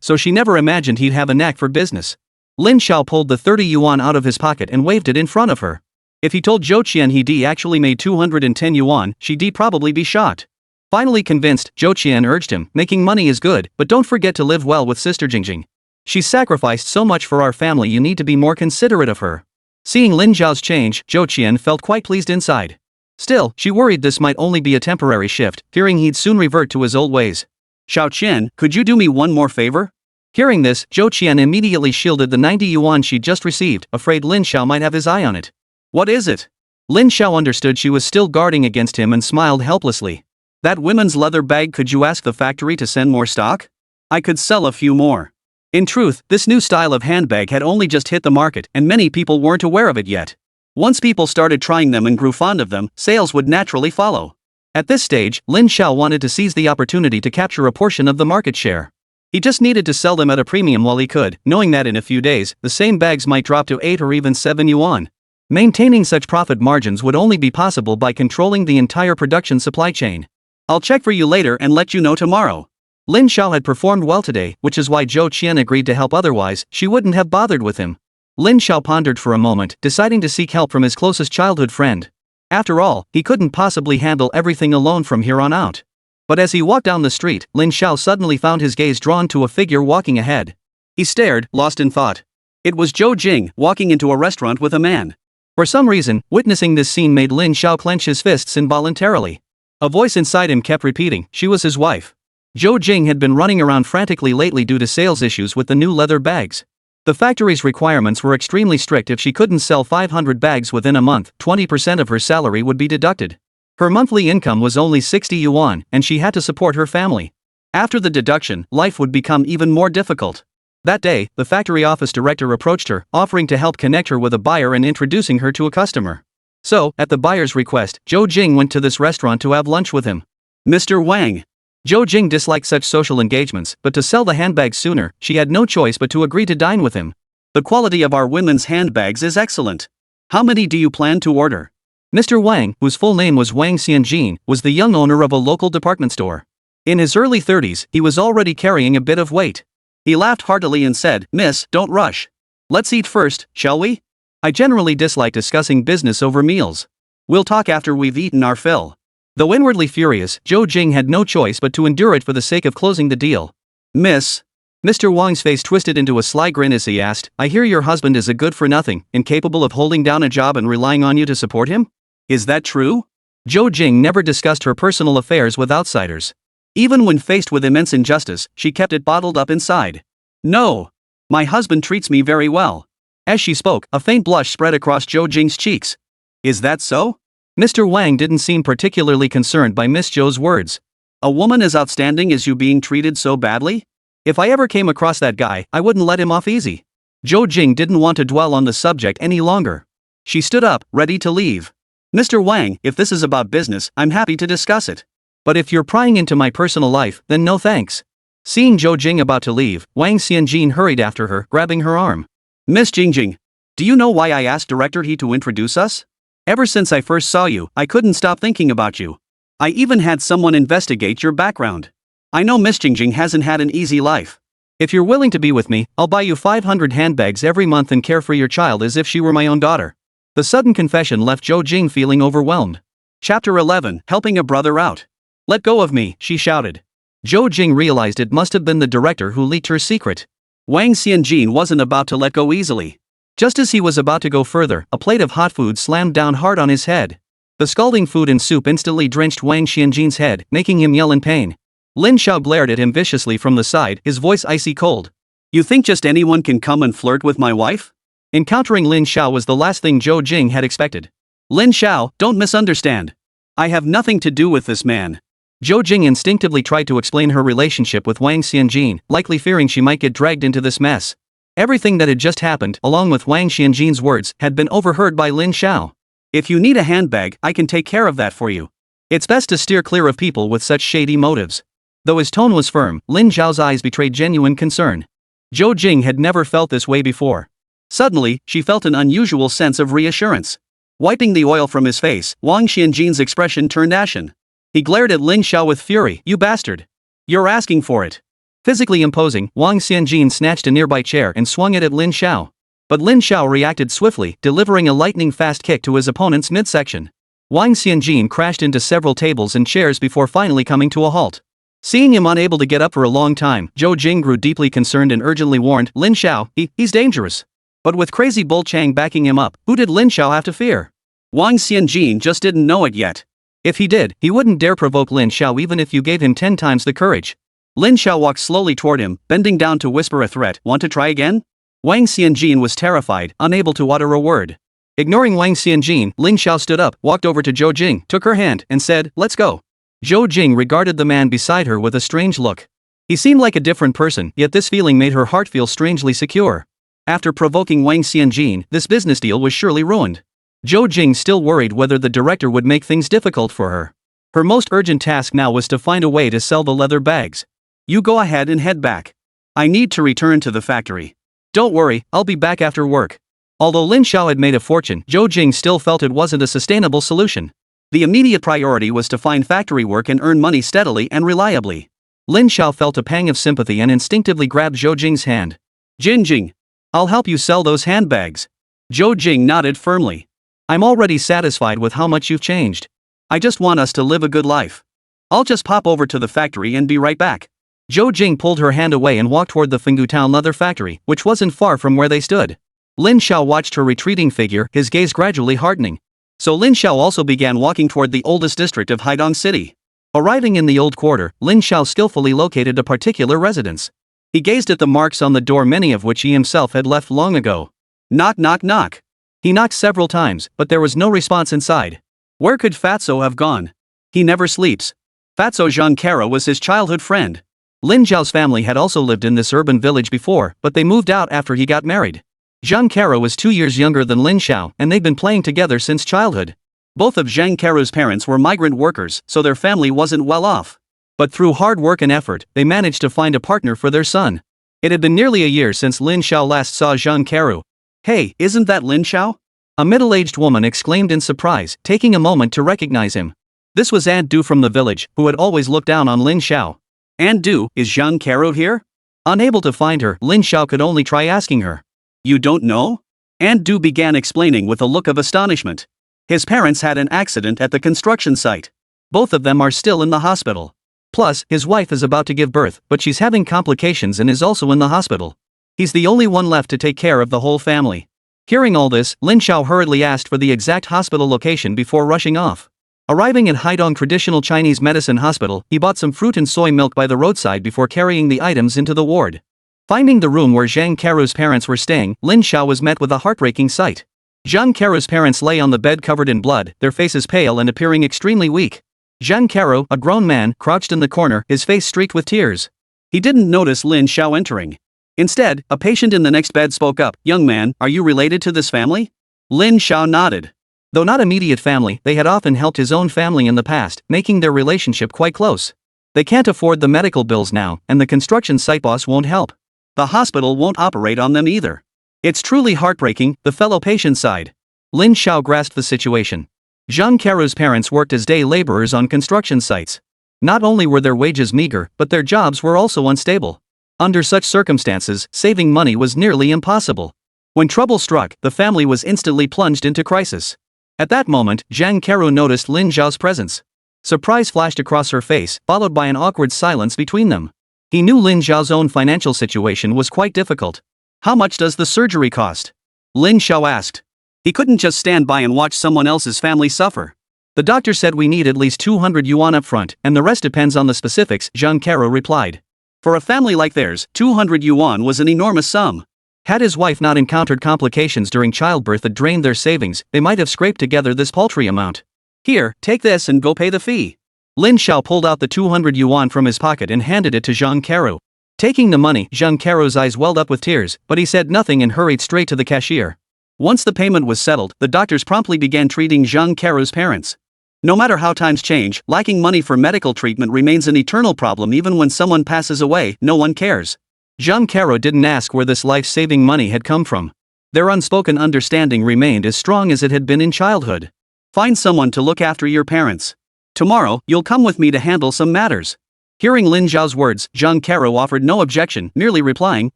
so she never imagined he'd have a knack for business. Lin Xiao pulled the 30 yuan out of his pocket and waved it in front of her. If he told Zhou Qian he'd actually made 210 yuan, she'd probably be shocked. Finally convinced, Zhou Qian urged him, "Making money is good, but don't forget to live well with Sister Jingjing. She's sacrificed so much for our family, you need to be more considerate of her." Seeing Lin Xiao's change, Zhou Qian felt quite pleased inside. Still, she worried this might only be a temporary shift, fearing he'd soon revert to his old ways. "Xiao Qian, could you do me one more favor?" Hearing this, Zhou Qian immediately shielded the 90 yuan she'd just received, afraid Lin Xiao might have his eye on it. "What is it?" Lin Xiao understood she was still guarding against him and smiled helplessly. "That women's leather bag. Could you ask the factory to send more stock? I could sell a few more." In truth, this new style of handbag had only just hit the market, and many people weren't aware of it yet. Once people started trying them and grew fond of them, sales would naturally follow. At this stage, Lin Xiao wanted to seize the opportunity to capture a portion of the market share. He just needed to sell them at a premium while he could, knowing that in a few days, the same bags might drop to 8 or even 7 yuan. Maintaining such profit margins would only be possible by controlling the entire production supply chain. "I'll check for you later and let you know tomorrow." Lin Xiao had performed well today, which is why Zhou Qian agreed to help. Otherwise, she wouldn't have bothered with him. Lin Xiao pondered for a moment, deciding to seek help from his closest childhood friend. After all, he couldn't possibly handle everything alone from here on out. But as he walked down the street, Lin Xiao suddenly found his gaze drawn to a figure walking ahead. He stared, lost in thought. It was Zhou Jing, walking into a restaurant with a man. For some reason, witnessing this scene made Lin Xiao clench his fists involuntarily. A voice inside him kept repeating, she was his wife. Zhou Jing had been running around frantically lately due to sales issues with the new leather bags. The factory's requirements were extremely strict. If she couldn't sell 500 bags within a month, 20% of her salary would be deducted. Her monthly income was only 60 yuan, and she had to support her family. After the deduction, life would become even more difficult. That day, the factory office director approached her, offering to help connect her with a buyer and introducing her to a customer. So, at the buyer's request, Zhou Jing went to this restaurant to have lunch with him. "Mr. Wang." Zhou Jing disliked such social engagements, but to sell the handbags sooner, she had no choice but to agree to dine with him. "The quality of our women's handbags is excellent. How many do you plan to order?" Mr. Wang, whose full name was Wang Xianjin, was the young owner of a local department store. In his early 30s, he was already carrying a bit of weight. He laughed heartily and said, "Miss, don't rush. Let's eat first, shall we? I generally dislike discussing business over meals. We'll talk after we've eaten our fill. Though inwardly furious, Zhou Jing had no choice but to endure it for the sake of closing the deal. Mr. Wang's face twisted into a sly grin as he asked, I hear your husband is a good-for-nothing, incapable of holding down a job and relying on you to support him? Is that true? Zhou Jing never discussed her personal affairs with outsiders. Even when faced with immense injustice, she kept it bottled up inside. No. My husband treats me very well. As she spoke, a faint blush spread across Zhou Jing's cheeks. Is that so? Mr. Wang didn't seem particularly concerned by Miss Zhou's words. A woman as outstanding as you being treated so badly? If I ever came across that guy, I wouldn't let him off easy. Zhou Jing didn't want to dwell on the subject any longer. She stood up, ready to leave. Mr. Wang, if this is about business, I'm happy to discuss it. But if you're prying into my personal life, then no thanks. Seeing Zhou Jing about to leave, Wang Xianjin hurried after her, grabbing her arm. Miss Jingjing, do you know why I asked Director He to introduce us? Ever since I first saw you, I couldn't stop thinking about you. I even had someone investigate your background. I know Miss Jingjing hasn't had an easy life. If you're willing to be with me, I'll buy you 500 handbags every month and care for your child as if she were my own daughter. The sudden confession left Zhou Jing feeling overwhelmed. Chapter 11, Helping a Brother Out. Let go of me, she shouted. Zhou Jing realized it must have been the director who leaked her secret. Wang Xianjin wasn't about to let go easily. Just as he was about to go further, a plate of hot food slammed down hard on his head. The scalding food and soup instantly drenched Wang Xianjin's head, making him yell in pain. Lin Xiao glared at him viciously from the side, his voice icy cold. You think just anyone can come and flirt with my wife? Encountering Lin Xiao was the last thing Zhou Jing had expected. Lin Xiao, don't misunderstand. I have nothing to do with this man. Zhou Jing instinctively tried to explain her relationship with Wang Xianjin, likely fearing she might get dragged into this mess. Everything that had just happened, along with Wang Xianjin's words, had been overheard by Lin Xiao. If you need a handbag, I can take care of that for you. It's best to steer clear of people with such shady motives. Though his tone was firm, Lin Xiao's eyes betrayed genuine concern. Zhou Jing had never felt this way before. Suddenly, she felt an unusual sense of reassurance. Wiping the oil from his face, Wang Xianjin's expression turned ashen. He glared at Lin Xiao with fury. You bastard! You're asking for it. Physically imposing, Wang Xianjin snatched a nearby chair and swung it at Lin Xiao. But Lin Xiao reacted swiftly, delivering a lightning-fast kick to his opponent's midsection. Wang Xianjin crashed into several tables and chairs before finally coming to a halt. Seeing him unable to get up for a long time, Zhou Jing grew deeply concerned and urgently warned, Lin Xiao, he's dangerous. But with crazy Bull Chang backing him up, who did Lin Xiao have to fear? Wang Xianjin just didn't know it yet. If he did, he wouldn't dare provoke Lin Xiao even if you gave him 10 times the courage. Lin Xiao walked slowly toward him, bending down to whisper a threat. Want to try again? Wang Xianjin was terrified, unable to utter a word. Ignoring Wang Xianjin, Lin Xiao stood up, walked over to Zhou Jing, took her hand, and said, let's go. Zhou Jing regarded the man beside her with a strange look. He seemed like a different person, yet this feeling made her heart feel strangely secure. After provoking Wang Xianjin, this business deal was surely ruined. Zhou Jing still worried whether the director would make things difficult for her. Her most urgent task now was to find a way to sell the leather bags. You go ahead and head back. I need to return to the factory. Don't worry, I'll be back after work. Although Lin Xiao had made a fortune, Zhou Jing still felt it wasn't a sustainable solution. The immediate priority was to find factory work and earn money steadily and reliably. Lin Xiao felt a pang of sympathy and instinctively grabbed Zhou Jing's hand. Jingjing, I'll help you sell those handbags. Zhou Jing nodded firmly. I'm already satisfied with how much you've changed. I just want us to live a good life. I'll just pop over to the factory and be right back. Zhou Jing pulled her hand away and walked toward the Fengdu Town leather factory, which wasn't far from where they stood. Lin Xiao watched her retreating figure, his gaze gradually hardening. So Lin Xiao also began walking toward the oldest district of Haidong City. Arriving in the old quarter, Lin Xiao skillfully located a particular residence. He gazed at the marks on the door, many of which he himself had left long ago. Knock knock knock. He knocked several times, but there was no response inside. Where could Fatso have gone? He never sleeps. Fatso Zhang was his childhood friend. Lin Zhao's family had also lived in this urban village before, but they moved out after he got married. Zhang Karo was 2 years younger than Lin Xiao, and they'd been playing together since childhood. Both of Zhang Karo's parents were migrant workers, so their family wasn't well off. But through hard work and effort, they managed to find a partner for their son. It had been nearly a year since Lin Xiao last saw Zhang Karo. Hey, isn't that Lin Xiao? A middle-aged woman exclaimed in surprise, taking a moment to recognize him. This was Aunt Du from the village, who had always looked down on Lin Xiao. Aunt Du, is Zhang Karo here? Unable to find her, Lin Xiao could only try asking her. You don't know? And Du began explaining with a look of astonishment. His parents had an accident at the construction site. Both of them are still in the hospital. Plus, his wife is about to give birth, but she's having complications and is also in the hospital. He's the only one left to take care of the whole family. Hearing all this, Lin Xiao hurriedly asked for the exact hospital location before rushing off. Arriving at Haidong Traditional Chinese Medicine Hospital, he bought some fruit and soy milk by the roadside before carrying the items into the ward. Finding the room where Zhang Caro's parents were staying, Lin Xiao was met with a heartbreaking sight. Zhang Caro's parents lay on the bed covered in blood, their faces pale and appearing extremely weak. Zhang Caro, a grown man, crouched in the corner, his face streaked with tears. He didn't notice Lin Xiao entering. Instead, a patient in the next bed spoke up. "Young man, are you related to this family?" Lin Xiao nodded. Though not immediate family, they had often helped his own family in the past, making their relationship quite close. They can't afford the medical bills now, and the construction site boss won't help. The hospital won't operate on them either. It's truly heartbreaking, the fellow patient sighed. Lin Xiao grasped the situation. Zhang Caro's parents worked as day laborers on construction sites. Not only were their wages meager, but their jobs were also unstable. Under such circumstances, saving money was nearly impossible. When trouble struck, the family was instantly plunged into crisis. At that moment, Zhang Caro noticed Lin Xiao's presence. Surprise flashed across her face, followed by an awkward silence between them. He knew Lin Xiao's own financial situation was quite difficult. "How much does the surgery cost?" Lin Xiao asked. He couldn't just stand by and watch someone else's family suffer. "The doctor said we need at least 200 yuan up front, and the rest depends on the specifics," Zhang Caro replied. For a family like theirs, 200 yuan was an enormous sum. Had his wife not encountered complications during childbirth that drained their savings, they might have scraped together this paltry amount. "Here, take this and go pay the fee." Lin Xiao pulled out the 200 yuan from his pocket and handed it to Zhang Caro. Taking the money, Zhang Caro's eyes welled up with tears, but he said nothing and hurried straight to the cashier. Once the payment was settled, the doctors promptly began treating Zhang Caro's parents. No matter how times change, lacking money for medical treatment remains an eternal problem. Even when someone passes away, no one cares. Zhang Caro didn't ask where this life-saving money had come from. Their unspoken understanding remained as strong as it had been in childhood. "Find someone to look after your parents. Tomorrow, you'll come with me to handle some matters." Hearing Lin Xiao's words, Zhang Caro offered no objection, merely replying,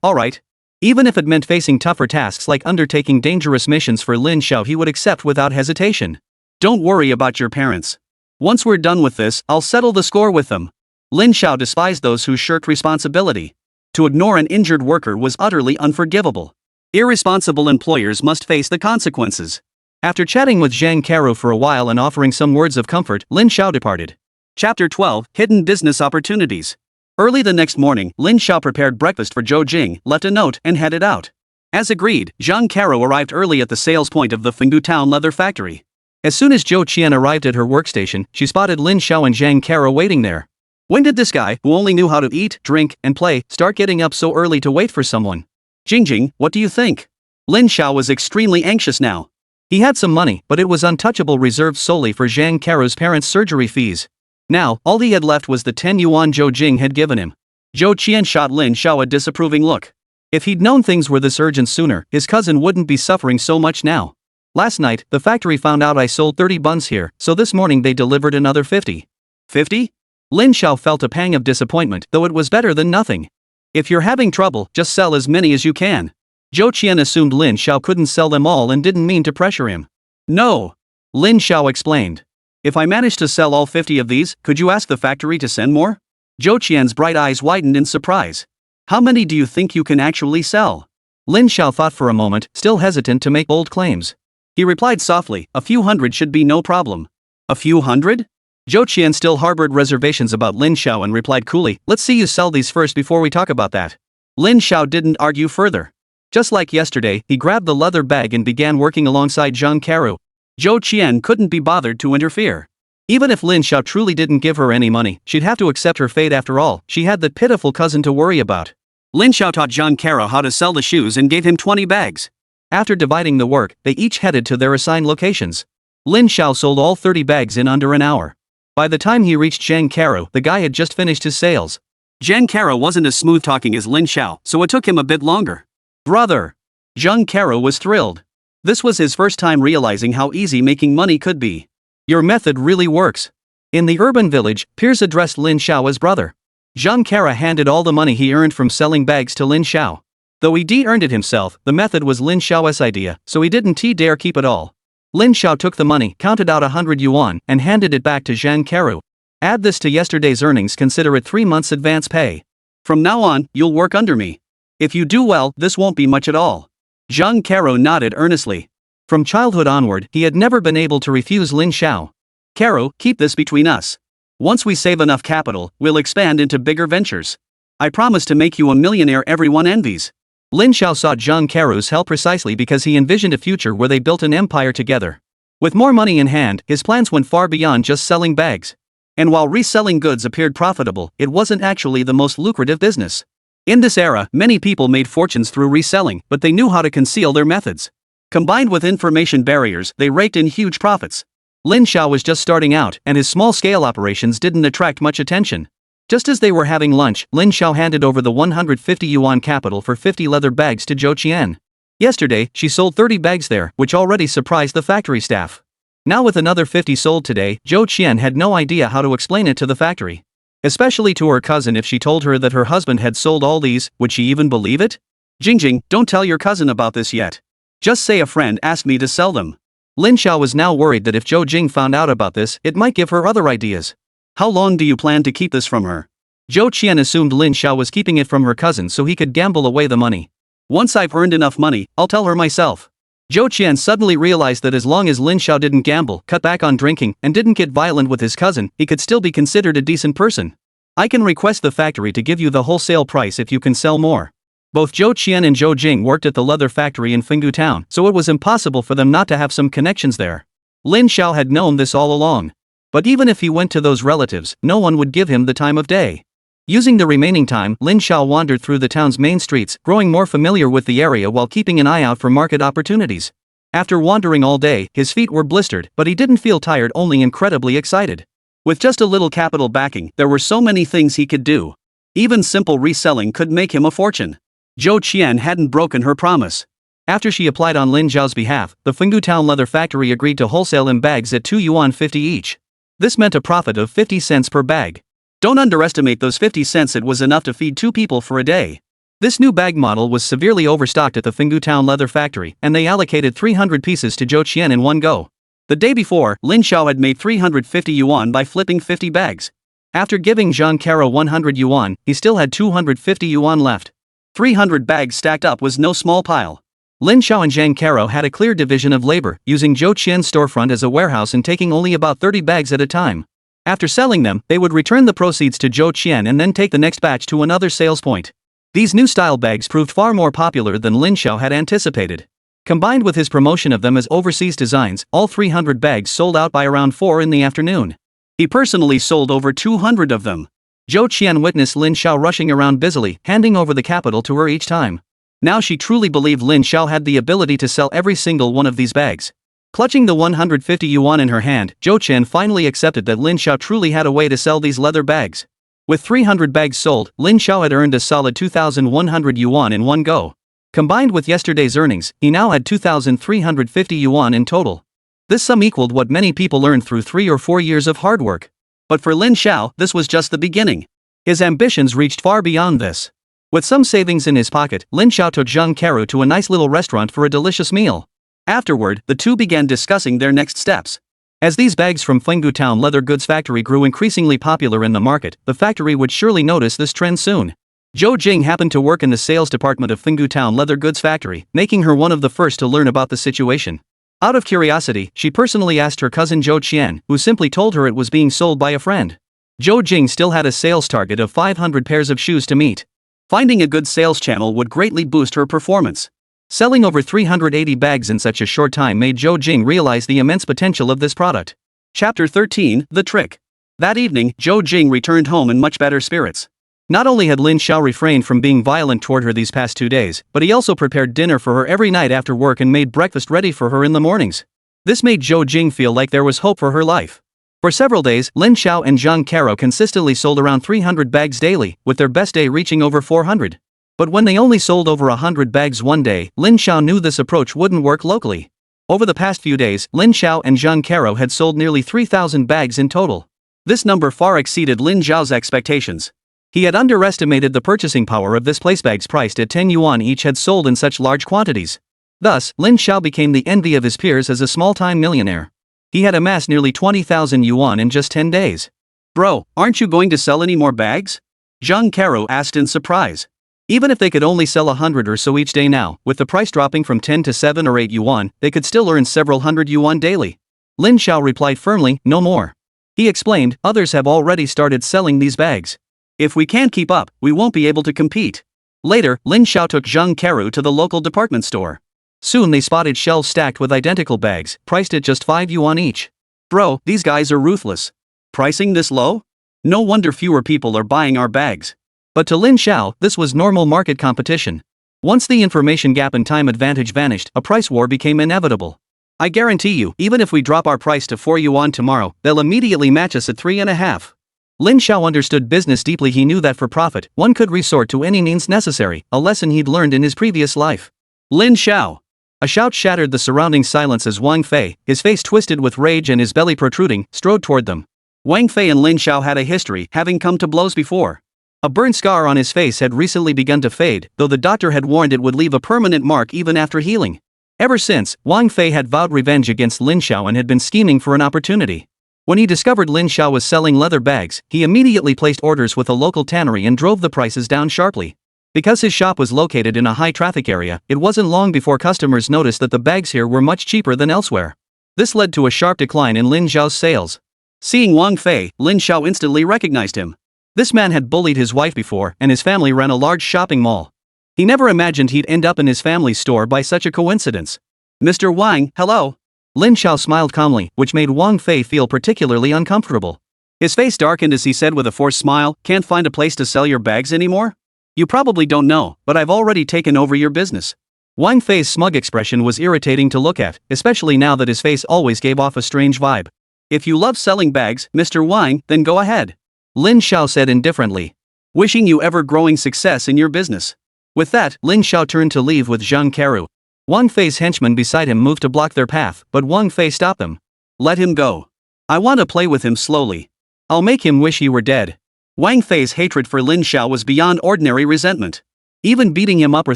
"All right." Even if it meant facing tougher tasks like undertaking dangerous missions for Lin Xiao, he would accept without hesitation. "Don't worry about your parents. Once we're done with this, I'll settle the score with them." Lin Xiao despised those who shirked responsibility. To ignore an injured worker was utterly unforgivable. Irresponsible employers must face the consequences. After chatting with Zhang Caro for a while and offering some words of comfort, Lin Xiao departed. Chapter 12, Hidden Business Opportunities. Early the next morning, Lin Xiao prepared breakfast for Zhou Jing, left a note, and headed out. As agreed, Zhang Caro arrived early at the sales point of the Fengdu Town leather factory. As soon as Zhou Qian arrived at her workstation, she spotted Lin Xiao and Zhang Caro waiting there. When did this guy, who only knew how to eat, drink, and play, start getting up so early to wait for someone? "Jingjing, what do you think?" Lin Xiao was extremely anxious now. He had some money, but it was untouchable, reserved solely for Zhang Caro's parents' surgery fees. Now, all he had left was the 10 yuan Zhou Jing had given him. Zhou Qian shot Lin Xiao a disapproving look. If he'd known things were this urgent sooner, his cousin wouldn't be suffering so much now. "Last night, the factory found out I sold 30 buns here, so this morning they delivered another 50. 50? Lin Xiao felt a pang of disappointment, though it was better than nothing. "If you're having trouble, just sell as many as you can." Zhou Qian assumed Lin Xiao couldn't sell them all and didn't mean to pressure him. "No," Lin Xiao explained. "If I manage to sell all 50 of these, could you ask the factory to send more?" Zhou Qian's bright eyes widened in surprise. "How many do you think you can actually sell?" Lin Xiao thought for a moment, still hesitant to make bold claims. He replied softly, "A few hundred should be no problem." "A few hundred?" Zhou Qian still harbored reservations about Lin Xiao and replied coolly, "Let's see you sell these first before we talk about that." Lin Xiao didn't argue further. Just like yesterday, he grabbed the leather bag and began working alongside Zhang Caro. Zhou Qian couldn't be bothered to interfere. Even if Lin Xiao truly didn't give her any money, she'd have to accept her fate after all. She had that pitiful cousin to worry about. Lin Xiao taught Zhang Caro how to sell the shoes and gave him 20 bags. After dividing the work, they each headed to their assigned locations. Lin Xiao sold all 30 bags in under an hour. By the time he reached Zhang Caro, the guy had just finished his sales. Zhang Caro wasn't as smooth-talking as Lin Xiao, so it took him a bit longer. "Brother!" Zhang Caro was thrilled. This was his first time realizing how easy making money could be. "Your method really works." In the urban village, peers addressed Lin Xiao as brother. Zhang Caro handed all the money he earned from selling bags to Lin Xiao. Though he earned it himself, the method was Lin Xiao's idea, so he didn't dare keep it all. Lin Xiao took the money, counted out 100 yuan, and handed it back to Zhang Keru. Add this to yesterday's earnings, consider it 3 months advance pay. From now on, you'll work under me. If you do well, this won't be much at all. Zhang Keru nodded earnestly. From childhood onward, he had never been able to refuse Lin Xiao. Keru, keep this between us. Once we save enough capital, we'll expand into bigger ventures. I promise to make you a millionaire everyone envies. Lin Xiao sought Zhang Keru's help precisely because he envisioned a future where they built an empire together. With more money in hand, his plans went far beyond just selling bags. And while reselling goods appeared profitable, it wasn't actually the most lucrative business. In this era, many people made fortunes through reselling, but they knew how to conceal their methods. Combined with information barriers, they raked in huge profits. Lin Xiao was just starting out, and his small-scale operations didn't attract much attention. Just as they were having lunch, Lin Xiao handed over the 150 yuan capital for 50 leather bags to Zhou Qian. Yesterday, she sold 30 bags there, which already surprised the factory staff. Now with another 50 sold today, Zhou Qian had no idea how to explain it to the factory. Especially to her cousin. If she told her that her husband had sold all these, would she even believe it? Jingjing, don't tell your cousin about this yet. Just say a friend asked me to sell them. Lin Xiao was now worried that if Zhou Jing found out about this, it might give her other ideas. How long do you plan to keep this from her? Zhou Qian assumed Lin Xiao was keeping it from her cousin so he could gamble away the money. Once I've earned enough money, I'll tell her myself. Zhou Qian suddenly realized that as long as Lin Xiao didn't gamble, cut back on drinking, and didn't get violent with his cousin, he could still be considered a decent person. I can request the factory to give you the wholesale price if you can sell more. Both Zhou Qian and Zhou Jing worked at the leather factory in Fenggu Town, so it was impossible for them not to have some connections there. Lin Xiao had known this all along. But even if he went to those relatives, no one would give him the time of day. Using the remaining time, Lin Xiao wandered through the town's main streets, growing more familiar with the area while keeping an eye out for market opportunities. After wandering all day, his feet were blistered, but he didn't feel tired, only incredibly excited. With just a little capital backing, there were so many things he could do. Even simple reselling could make him a fortune. Zhou Qian hadn't broken her promise. After she applied on Lin Xiao's behalf, the Fenggu Town leather factory agreed to wholesale him bags at 2 yuan 50 each. This meant a profit of 50 cents per bag. Don't underestimate those 50 cents, it was enough to feed 2 people for a day. This new bag model was severely overstocked at the Fenggu Town leather factory, and they allocated 300 pieces to Zhou Qian in one go. The day before, Lin Xiao had made 350 yuan by flipping 50 bags. After giving Zhang Keru 100 yuan, he still had 250 yuan left. 300 bags stacked up was no small pile. Lin Xiao and Zhang Keru had a clear division of labor, using Zhou Qian's storefront as a warehouse and taking only about 30 bags at a time. After selling them, they would return the proceeds to Zhou Qian and then take the next batch to another sales point. These new style bags proved far more popular than Lin Xiao had anticipated. Combined with his promotion of them as overseas designs, all 300 bags sold out by around 4 in the afternoon. He personally sold over 200 of them. Zhou Qian witnessed Lin Xiao rushing around busily, handing over the capital to her each time. Now she truly believed Lin Xiao had the ability to sell every single one of these bags. Clutching the 150 yuan in her hand, Zhou Qian finally accepted that Lin Xiao truly had a way to sell these leather bags. With 300 bags sold, Lin Xiao had earned a solid 2,100 yuan in one go. Combined with yesterday's earnings, he now had 2,350 yuan in total. This sum equaled what many people earned through 3 or 4 years of hard work. But for Lin Xiao, this was just the beginning. His ambitions reached far beyond this. With some savings in his pocket, Lin Xiao took Zhang Keru to a nice little restaurant for a delicious meal. Afterward, the two began discussing their next steps. As these bags from Fenggu Town leather goods factory grew increasingly popular in the market, the factory would surely notice this trend soon. Zhou Jing happened to work in the sales department of Fenggu Town leather goods factory, making her one of the first to learn about the situation. Out of curiosity, she personally asked her cousin Zhou Qian, who simply told her it was being sold by a friend. Zhou Jing still had a sales target of 500 pairs of shoes to meet. Finding a good sales channel would greatly boost her performance. Selling over 380 bags in such a short time made Zhou Jing realize the immense potential of this product. Chapter 13, The Trick. That evening, Zhou Jing returned home in much better spirits. Not only had Lin Xiao refrained from being violent toward her these past 2 days, but he also prepared dinner for her every night after work and made breakfast ready for her in the mornings. This made Zhou Jing feel like there was hope for her life. For several days, Lin Xiao and Zhang Keru consistently sold around 300 bags daily, with their best day reaching over 400. But when they only sold over 100 bags one day, Lin Xiao knew this approach wouldn't work locally. Over the past few days, Lin Xiao and Zhang Keru had sold nearly 3,000 bags in total. This number far exceeded Lin Xiao's expectations. He had underestimated the purchasing power of this place. Bags priced at 10 yuan each had sold in such large quantities. Thus, Lin Xiao became the envy of his peers as a small-time millionaire. He had amassed nearly 20,000 yuan in just 10 days. Bro, aren't you going to sell any more bags? Zhang Karo asked in surprise. Even if they could only sell 100 or so each day now, with the price dropping from 10 to 7 or 8 yuan, they could still earn several hundred yuan daily. Lin Xiao replied firmly, no more. He explained, others have already started selling these bags. If we can't keep up, we won't be able to compete. Later, Lin Xiao took Zhang Karo to the local department store. Soon they spotted shelves stacked with identical bags, priced at just 5 yuan each. Bro, these guys are ruthless. Pricing this low? No wonder fewer people are buying our bags. But to Lin Xiao, this was normal market competition. Once the information gap and time advantage vanished, a price war became inevitable. I guarantee you, even if we drop our price to 4 yuan tomorrow, they'll immediately match us at 3.5. Lin Xiao understood business deeply. He knew that for profit, one could resort to any means necessary, a lesson he'd learned in his previous life. Lin Xiao! A shout shattered the surrounding silence as Wang Fei, his face twisted with rage and his belly protruding, strode toward them. Wang Fei and Lin Xiao had a history, having come to blows before. A burn scar on his face had recently begun to fade, though the doctor had warned it would leave a permanent mark even after healing. Ever since, Wang Fei had vowed revenge against Lin Xiao and had been scheming for an opportunity. When he discovered Lin Xiao was selling leather bags, he immediately placed orders with a local tannery and drove the prices down sharply. Because his shop was located in a high-traffic area, it wasn't long before customers noticed that the bags here were much cheaper than elsewhere. This led to a sharp decline in Lin Xiao's sales. Seeing Wang Fei, Lin Xiao instantly recognized him. This man had bullied his wife before, and his family ran a large shopping mall. He never imagined he'd end up in his family's store by such a coincidence. Mr. Wang, hello. Lin Xiao smiled calmly, which made Wang Fei feel particularly uncomfortable. His face darkened as he said with a forced smile, can't find a place to sell your bags anymore? You probably don't know, but I've already taken over your business. Wang Fei's smug expression was irritating to look at, especially now that his face always gave off a strange vibe. If you love selling bags, Mr. Wang, then go ahead. Lin Xiao said indifferently. Wishing you ever-growing success in your business. With that, Lin Xiao turned to leave with Zhang Karo. Wang Fei's henchmen beside him moved to block their path, but Wang Fei stopped them. Let him go. I want to play with him slowly. I'll make him wish he were dead. Wang Fei's hatred for Lin Xiao was beyond ordinary resentment. Even beating him up or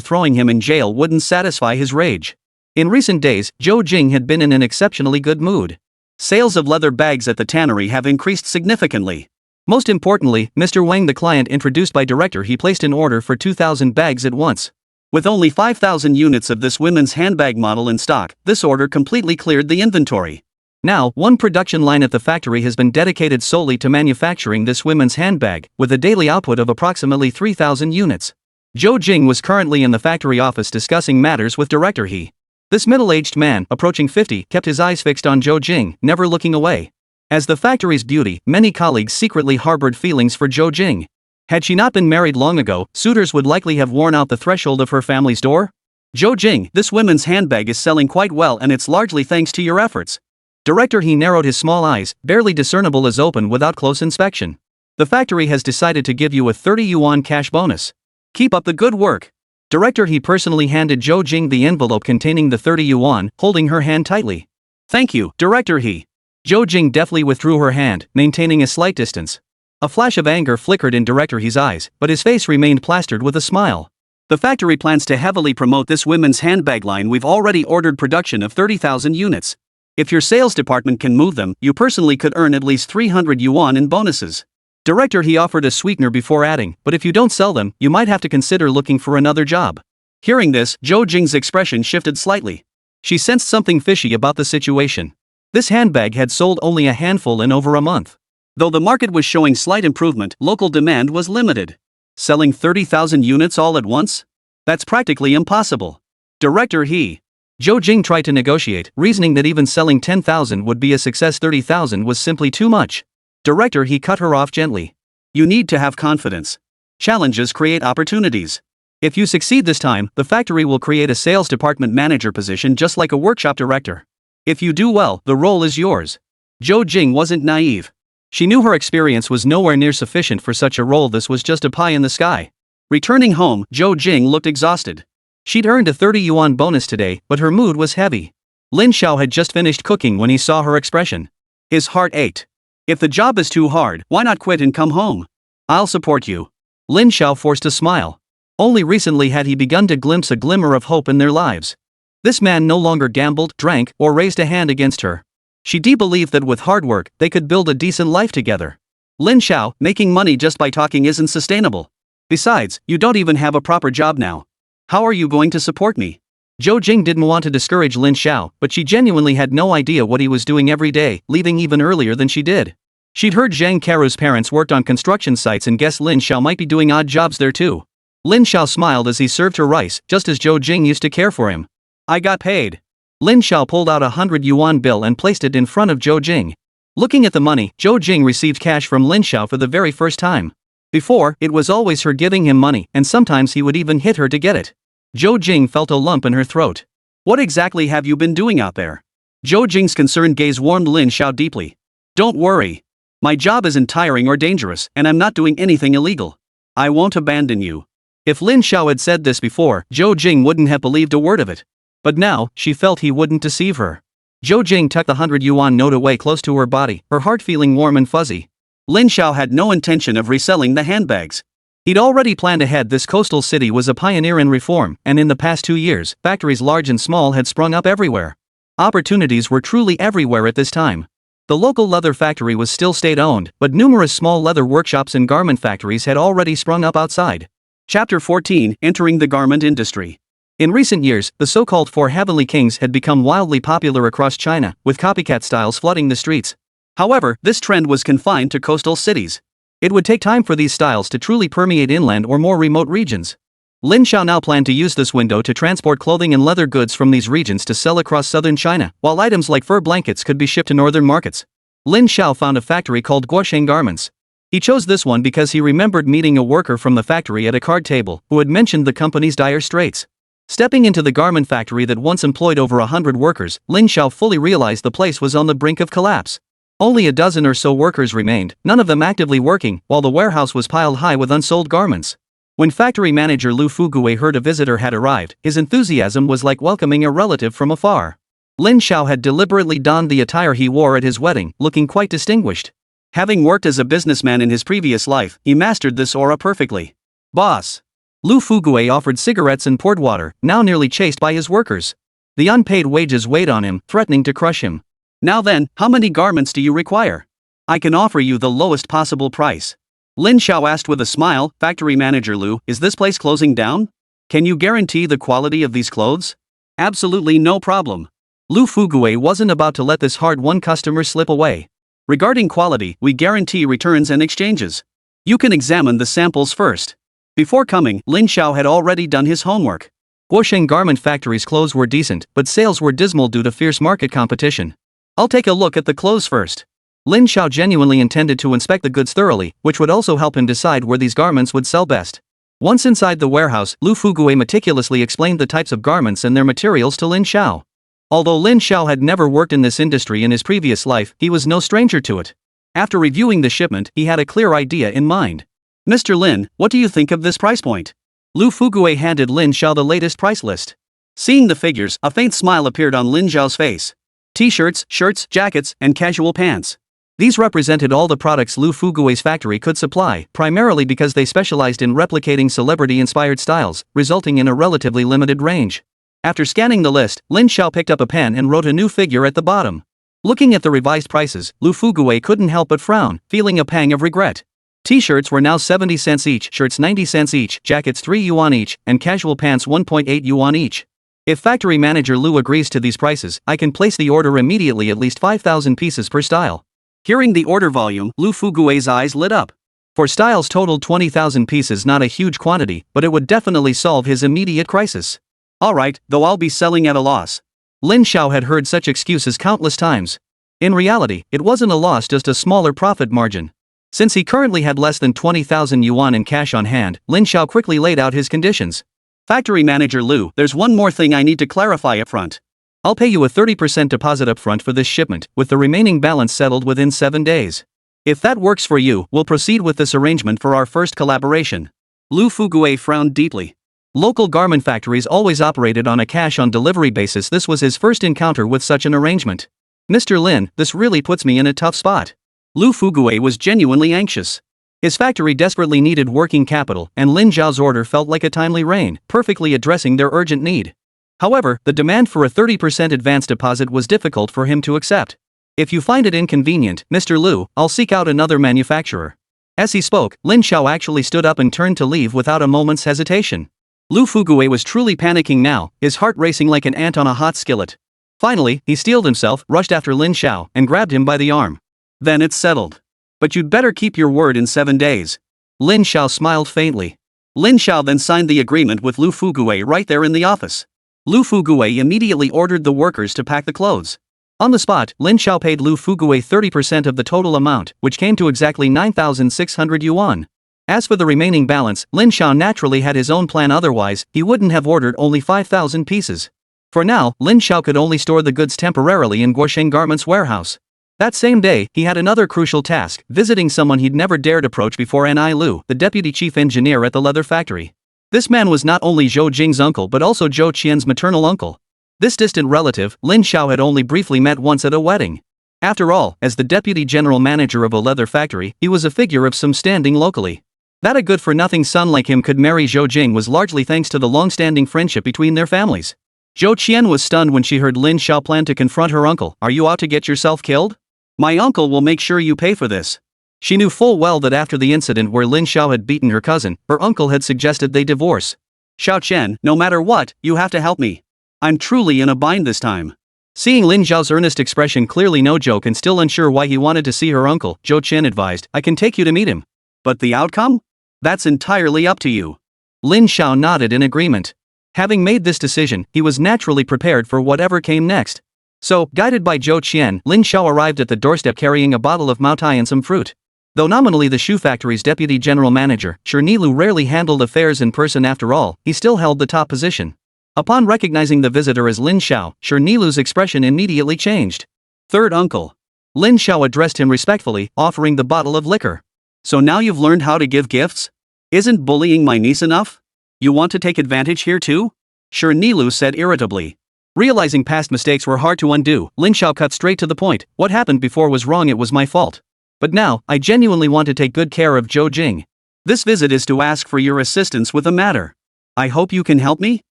throwing him in jail wouldn't satisfy his rage. In recent days, Zhou Jing had been in an exceptionally good mood. Sales of leather bags at the tannery have increased significantly. Most importantly, Mr. Wang, the client introduced by director, he placed an order for 2,000 bags at once. With only 5,000 units of this women's handbag model in stock, this order completely cleared the inventory. Now, one production line at the factory has been dedicated solely to manufacturing this women's handbag, with a daily output of approximately 3,000 units. Zhou Jing was currently in the factory office discussing matters with director He. This middle-aged man, approaching 50, kept his eyes fixed on Zhou Jing, never looking away. As the factory's beauty, many colleagues secretly harbored feelings for Zhou Jing. Had she not been married long ago, suitors would likely have worn out the threshold of her family's door. Zhou Jing, this women's handbag is selling quite well, and it's largely thanks to your efforts. Director He narrowed his small eyes, barely discernible as open without close inspection. The factory has decided to give you a 30 yuan cash bonus. Keep up the good work. Director He personally handed Zhou Jing the envelope containing the 30 yuan, holding her hand tightly. Thank you, Director He. Zhou Jing deftly withdrew her hand, maintaining a slight distance. A flash of anger flickered in Director He's eyes, but his face remained plastered with a smile. The factory plans to heavily promote this women's handbag line. We've already ordered production of 30,000 units. If your sales department can move them, you personally could earn at least 300 yuan in bonuses. Director He offered a sweetener before adding, but if you don't sell them, you might have to consider looking for another job. Hearing this, Zhou Jing's expression shifted slightly. She sensed something fishy about the situation. This handbag had sold only a handful in over a month. Though the market was showing slight improvement, local demand was limited. Selling 30,000 units all at once? That's practically impossible. Director He. Zhou Jing tried to negotiate, reasoning that even selling 10,000 would be a success. 30,000 was simply too much. Director He cut her off gently. You need to have confidence. Challenges create opportunities. If you succeed this time, the factory will create a sales department manager position just like a workshop director. If you do well, the role is yours. Zhou Jing wasn't naive. She knew her experience was nowhere near sufficient for such a role. This was just a pie in the sky. Returning home, Zhou Jing looked exhausted. She'd earned a 30 yuan bonus today, but her mood was heavy. Lin Xiao had just finished cooking when he saw her expression. His heart ached. If the job is too hard, why not quit and come home? I'll support you. Lin Xiao forced a smile. Only recently had he begun to glimpse a glimmer of hope in their lives. This man no longer gambled, drank, or raised a hand against her. She believed that with hard work, they could build a decent life together. Lin Xiao, making money just by talking isn't sustainable. Besides, you don't even have a proper job now. How are you going to support me? Zhou Jing didn't want to discourage Lin Xiao, but she genuinely had no idea what he was doing every day, leaving even earlier than she did. She'd heard Zhang Karu's parents worked on construction sites and guessed Lin Xiao might be doing odd jobs there too. Lin Xiao smiled as he served her rice, just as Zhou Jing used to care for him. I got paid. Lin Xiao pulled out a 100 yuan bill and placed it in front of Zhou Jing. Looking at the money, Zhou Jing received cash from Lin Xiao for the very first time. Before, it was always her giving him money, and sometimes he would even hit her to get it. Zhou Jing felt a lump in her throat. What exactly have you been doing out there? Zhou Jing's concerned gaze warmed Lin Xiao deeply. Don't worry. My job isn't tiring or dangerous, and I'm not doing anything illegal. I won't abandon you. If Lin Xiao had said this before, Zhou Jing wouldn't have believed a word of it. But now, she felt he wouldn't deceive her. Zhou Jing tucked the 100 yuan note away close to her body, her heart feeling warm and fuzzy. Lin Xiao had no intention of reselling the handbags. He'd already planned ahead. This coastal city was a pioneer in reform, and in the past 2 years, factories large and small had sprung up everywhere. Opportunities were truly everywhere at this time. The local leather factory was still state-owned, but numerous small leather workshops and garment factories had already sprung up outside. Chapter 14, Entering the Garment Industry. In recent years, the so-called Four Heavenly Kings had become wildly popular across China, with copycat styles flooding the streets. However, this trend was confined to coastal cities. It would take time for these styles to truly permeate inland or more remote regions. Lin Xiao now planned to use this window to transport clothing and leather goods from these regions to sell across southern China, while items like fur blankets could be shipped to northern markets. Lin Xiao found a factory called Guosheng Garments. He chose this one because he remembered meeting a worker from the factory at a card table who had mentioned the company's dire straits. Stepping into the garment factory that once employed over 100 workers, Lin Xiao fully realized the place was on the brink of collapse. Only a dozen or so workers remained, none of them actively working, while the warehouse was piled high with unsold garments. When factory manager Lu Fugue heard a visitor had arrived, his enthusiasm was like welcoming a relative from afar. Lin Xiao had deliberately donned the attire he wore at his wedding, looking quite distinguished. Having worked as a businessman in his previous life, he mastered this aura perfectly. Boss. Lu Fugue offered cigarettes and poured water, now nearly chased by his workers. The unpaid wages weighed on him, threatening to crush him. Now then, how many garments do you require? I can offer you the lowest possible price. Lin Xiao asked with a smile. Factory manager Lu, is this place closing down? Can you guarantee the quality of these clothes? Absolutely no problem. Lu Fugue wasn't about to let this hard-won customer slip away. Regarding quality, we guarantee returns and exchanges. You can examine the samples first. Before coming, Lin Xiao had already done his homework. Guosheng Garment Factory's clothes were decent, but sales were dismal due to fierce market competition. I'll take a look at the clothes first. Lin Xiao genuinely intended to inspect the goods thoroughly, which would also help him decide where these garments would sell best. Once inside the warehouse, Lu Fugue meticulously explained the types of garments and their materials to Lin Xiao. Although Lin Xiao had never worked in this industry in his previous life, he was no stranger to it. After reviewing the shipment, he had a clear idea in mind. Mr. Lin, what do you think of this price point? Lu Fugue handed Lin Xiao the latest price list. Seeing the figures, a faint smile appeared on Lin Xiao's face. T-shirts, shirts, jackets, and casual pants. These represented all the products Lu Fugue's factory could supply, primarily because they specialized in replicating celebrity-inspired styles, resulting in a relatively limited range. After scanning the list, Lin Xiao picked up a pen and wrote a new figure at the bottom. Looking at the revised prices, Lu Fugue couldn't help but frown, feeling a pang of regret. T-shirts were now 70 cents each, shirts 90 cents each, jackets 3 yuan each, and casual pants 1.8 yuan each. If factory manager Lu agrees to these prices, I can place the order immediately, at least 5,000 pieces per style. Hearing the order volume, Lu Fugue's eyes lit up. For styles totaled 20,000 pieces, not a huge quantity, but it would definitely solve his immediate crisis. Alright, though I'll be selling at a loss. Lin Xiao had heard such excuses countless times. In reality, it wasn't a loss, just a smaller profit margin. Since he currently had less than 20,000 yuan in cash on hand, Lin Xiao quickly laid out his conditions. Factory manager Lu, there's one more thing I need to clarify up front. I'll pay you a 30% deposit up front for this shipment, with the remaining balance settled within 7 days. If that works for you, we'll proceed with this arrangement for our first collaboration. Lu Fugue frowned deeply. Local garment factories always operated on a cash-on-delivery basis. This was his first encounter with such an arrangement. Mr. Lin, this really puts me in a tough spot. Lu Fugue was genuinely anxious. His factory desperately needed working capital, and Lin Zhao's order felt like a timely rain, perfectly addressing their urgent need. However, the demand for a 30% advance deposit was difficult for him to accept. If you find it inconvenient, Mr. Liu, I'll seek out another manufacturer. As he spoke, Lin Zhao actually stood up and turned to leave without a moment's hesitation. Lu Fugue was truly panicking now, his heart racing like an ant on a hot skillet. Finally, he steeled himself, rushed after Lin Zhao, and grabbed him by the arm. Then it's settled. But you'd better keep your word in 7 days. Lin Zhao smiled faintly. Lin Zhao then signed the agreement with Lu Fugue right there in the office. Lu Fugue immediately ordered the workers to pack the clothes. On the spot, Lin Zhao paid Lu Fugue 30% of the total amount, which came to exactly 9,600 yuan. As for the remaining balance, Lin Zhao naturally had his own plan, otherwise, he wouldn't have ordered only 5,000 pieces. For now, Lin Zhao could only store the goods temporarily in Guosheng Garments warehouse. That same day, he had another crucial task, visiting someone he'd never dared approach before, Ni Lu, the deputy chief engineer at the leather factory. This man was not only Zhou Jing's uncle but also Zhou Qian's maternal uncle. This distant relative, Lin Zhao had only briefly met once at a wedding. After all, as the deputy general manager of a leather factory, he was a figure of some standing locally. That a good-for-nothing son like him could marry Zhou Jing was largely thanks to the long-standing friendship between their families. Zhou Qian was stunned when she heard Lin Zhao plan to confront her uncle. Are you out to get yourself killed? My uncle will make sure you pay for this. She knew full well that after the incident where Lin Zhao had beaten her cousin, her uncle had suggested they divorce. Xiao Chen, no matter what, you have to help me. I'm truly in a bind this time. Seeing Lin Zhao's earnest expression, clearly no joke and still unsure why he wanted to see her uncle, Zhou Chen advised, I can take you to meet him. But the outcome? That's entirely up to you. Lin Zhao nodded in agreement. Having made this decision, he was naturally prepared for whatever came next. So, guided by Zhou Qian, Lin Zhao arrived at the doorstep carrying a bottle of Maotai and some fruit. Though nominally the shoe factory's deputy general manager, Nilu rarely handled affairs in person after all, he still held the top position. Upon recognizing the visitor as Lin Zhao, Nilu's expression immediately changed. Third uncle. Lin Zhao addressed him respectfully, offering the bottle of liquor. So now you've learned how to give gifts? Isn't bullying my niece enough? You want to take advantage here too? Nilu said irritably. Realizing past mistakes were hard to undo, Lin Zhao cut straight to the point. What happened before was wrong, it was my fault. But now, I genuinely want to take good care of Zhou Jing. This visit is to ask for your assistance with a matter. I hope you can help me?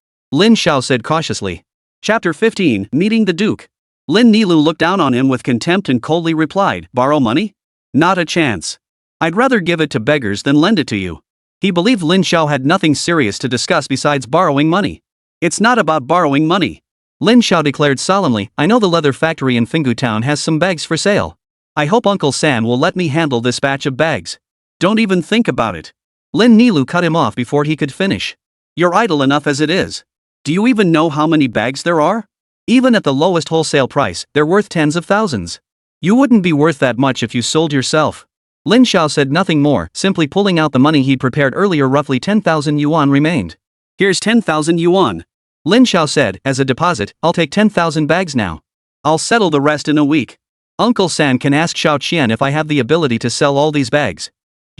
Lin Zhao said cautiously. Chapter 15, Meeting the Duke. Lin Nilu looked down on him with contempt and coldly replied, Borrow money? Not a chance. I'd rather give it to beggars than lend it to you. He believed Lin Zhao had nothing serious to discuss besides borrowing money. It's not about borrowing money. Lin Zhao declared solemnly, I know the leather factory in Finggu Town has some bags for sale. I hope Uncle San will let me handle this batch of bags. Don't even think about it. Lin Nilu cut him off before he could finish. You're idle enough as it is. Do you even know how many bags there are? Even at the lowest wholesale price, they're worth tens of thousands. You wouldn't be worth that much if you sold yourself. Lin Zhao said nothing more, simply pulling out the money he'd prepared earlier. Roughly 10,000 yuan remained. Here's 10,000 yuan. Lin Zhao said, as a deposit, I'll take 10,000 bags now. I'll settle the rest in a week. Uncle San can ask Xiao Qian if I have the ability to sell all these bags.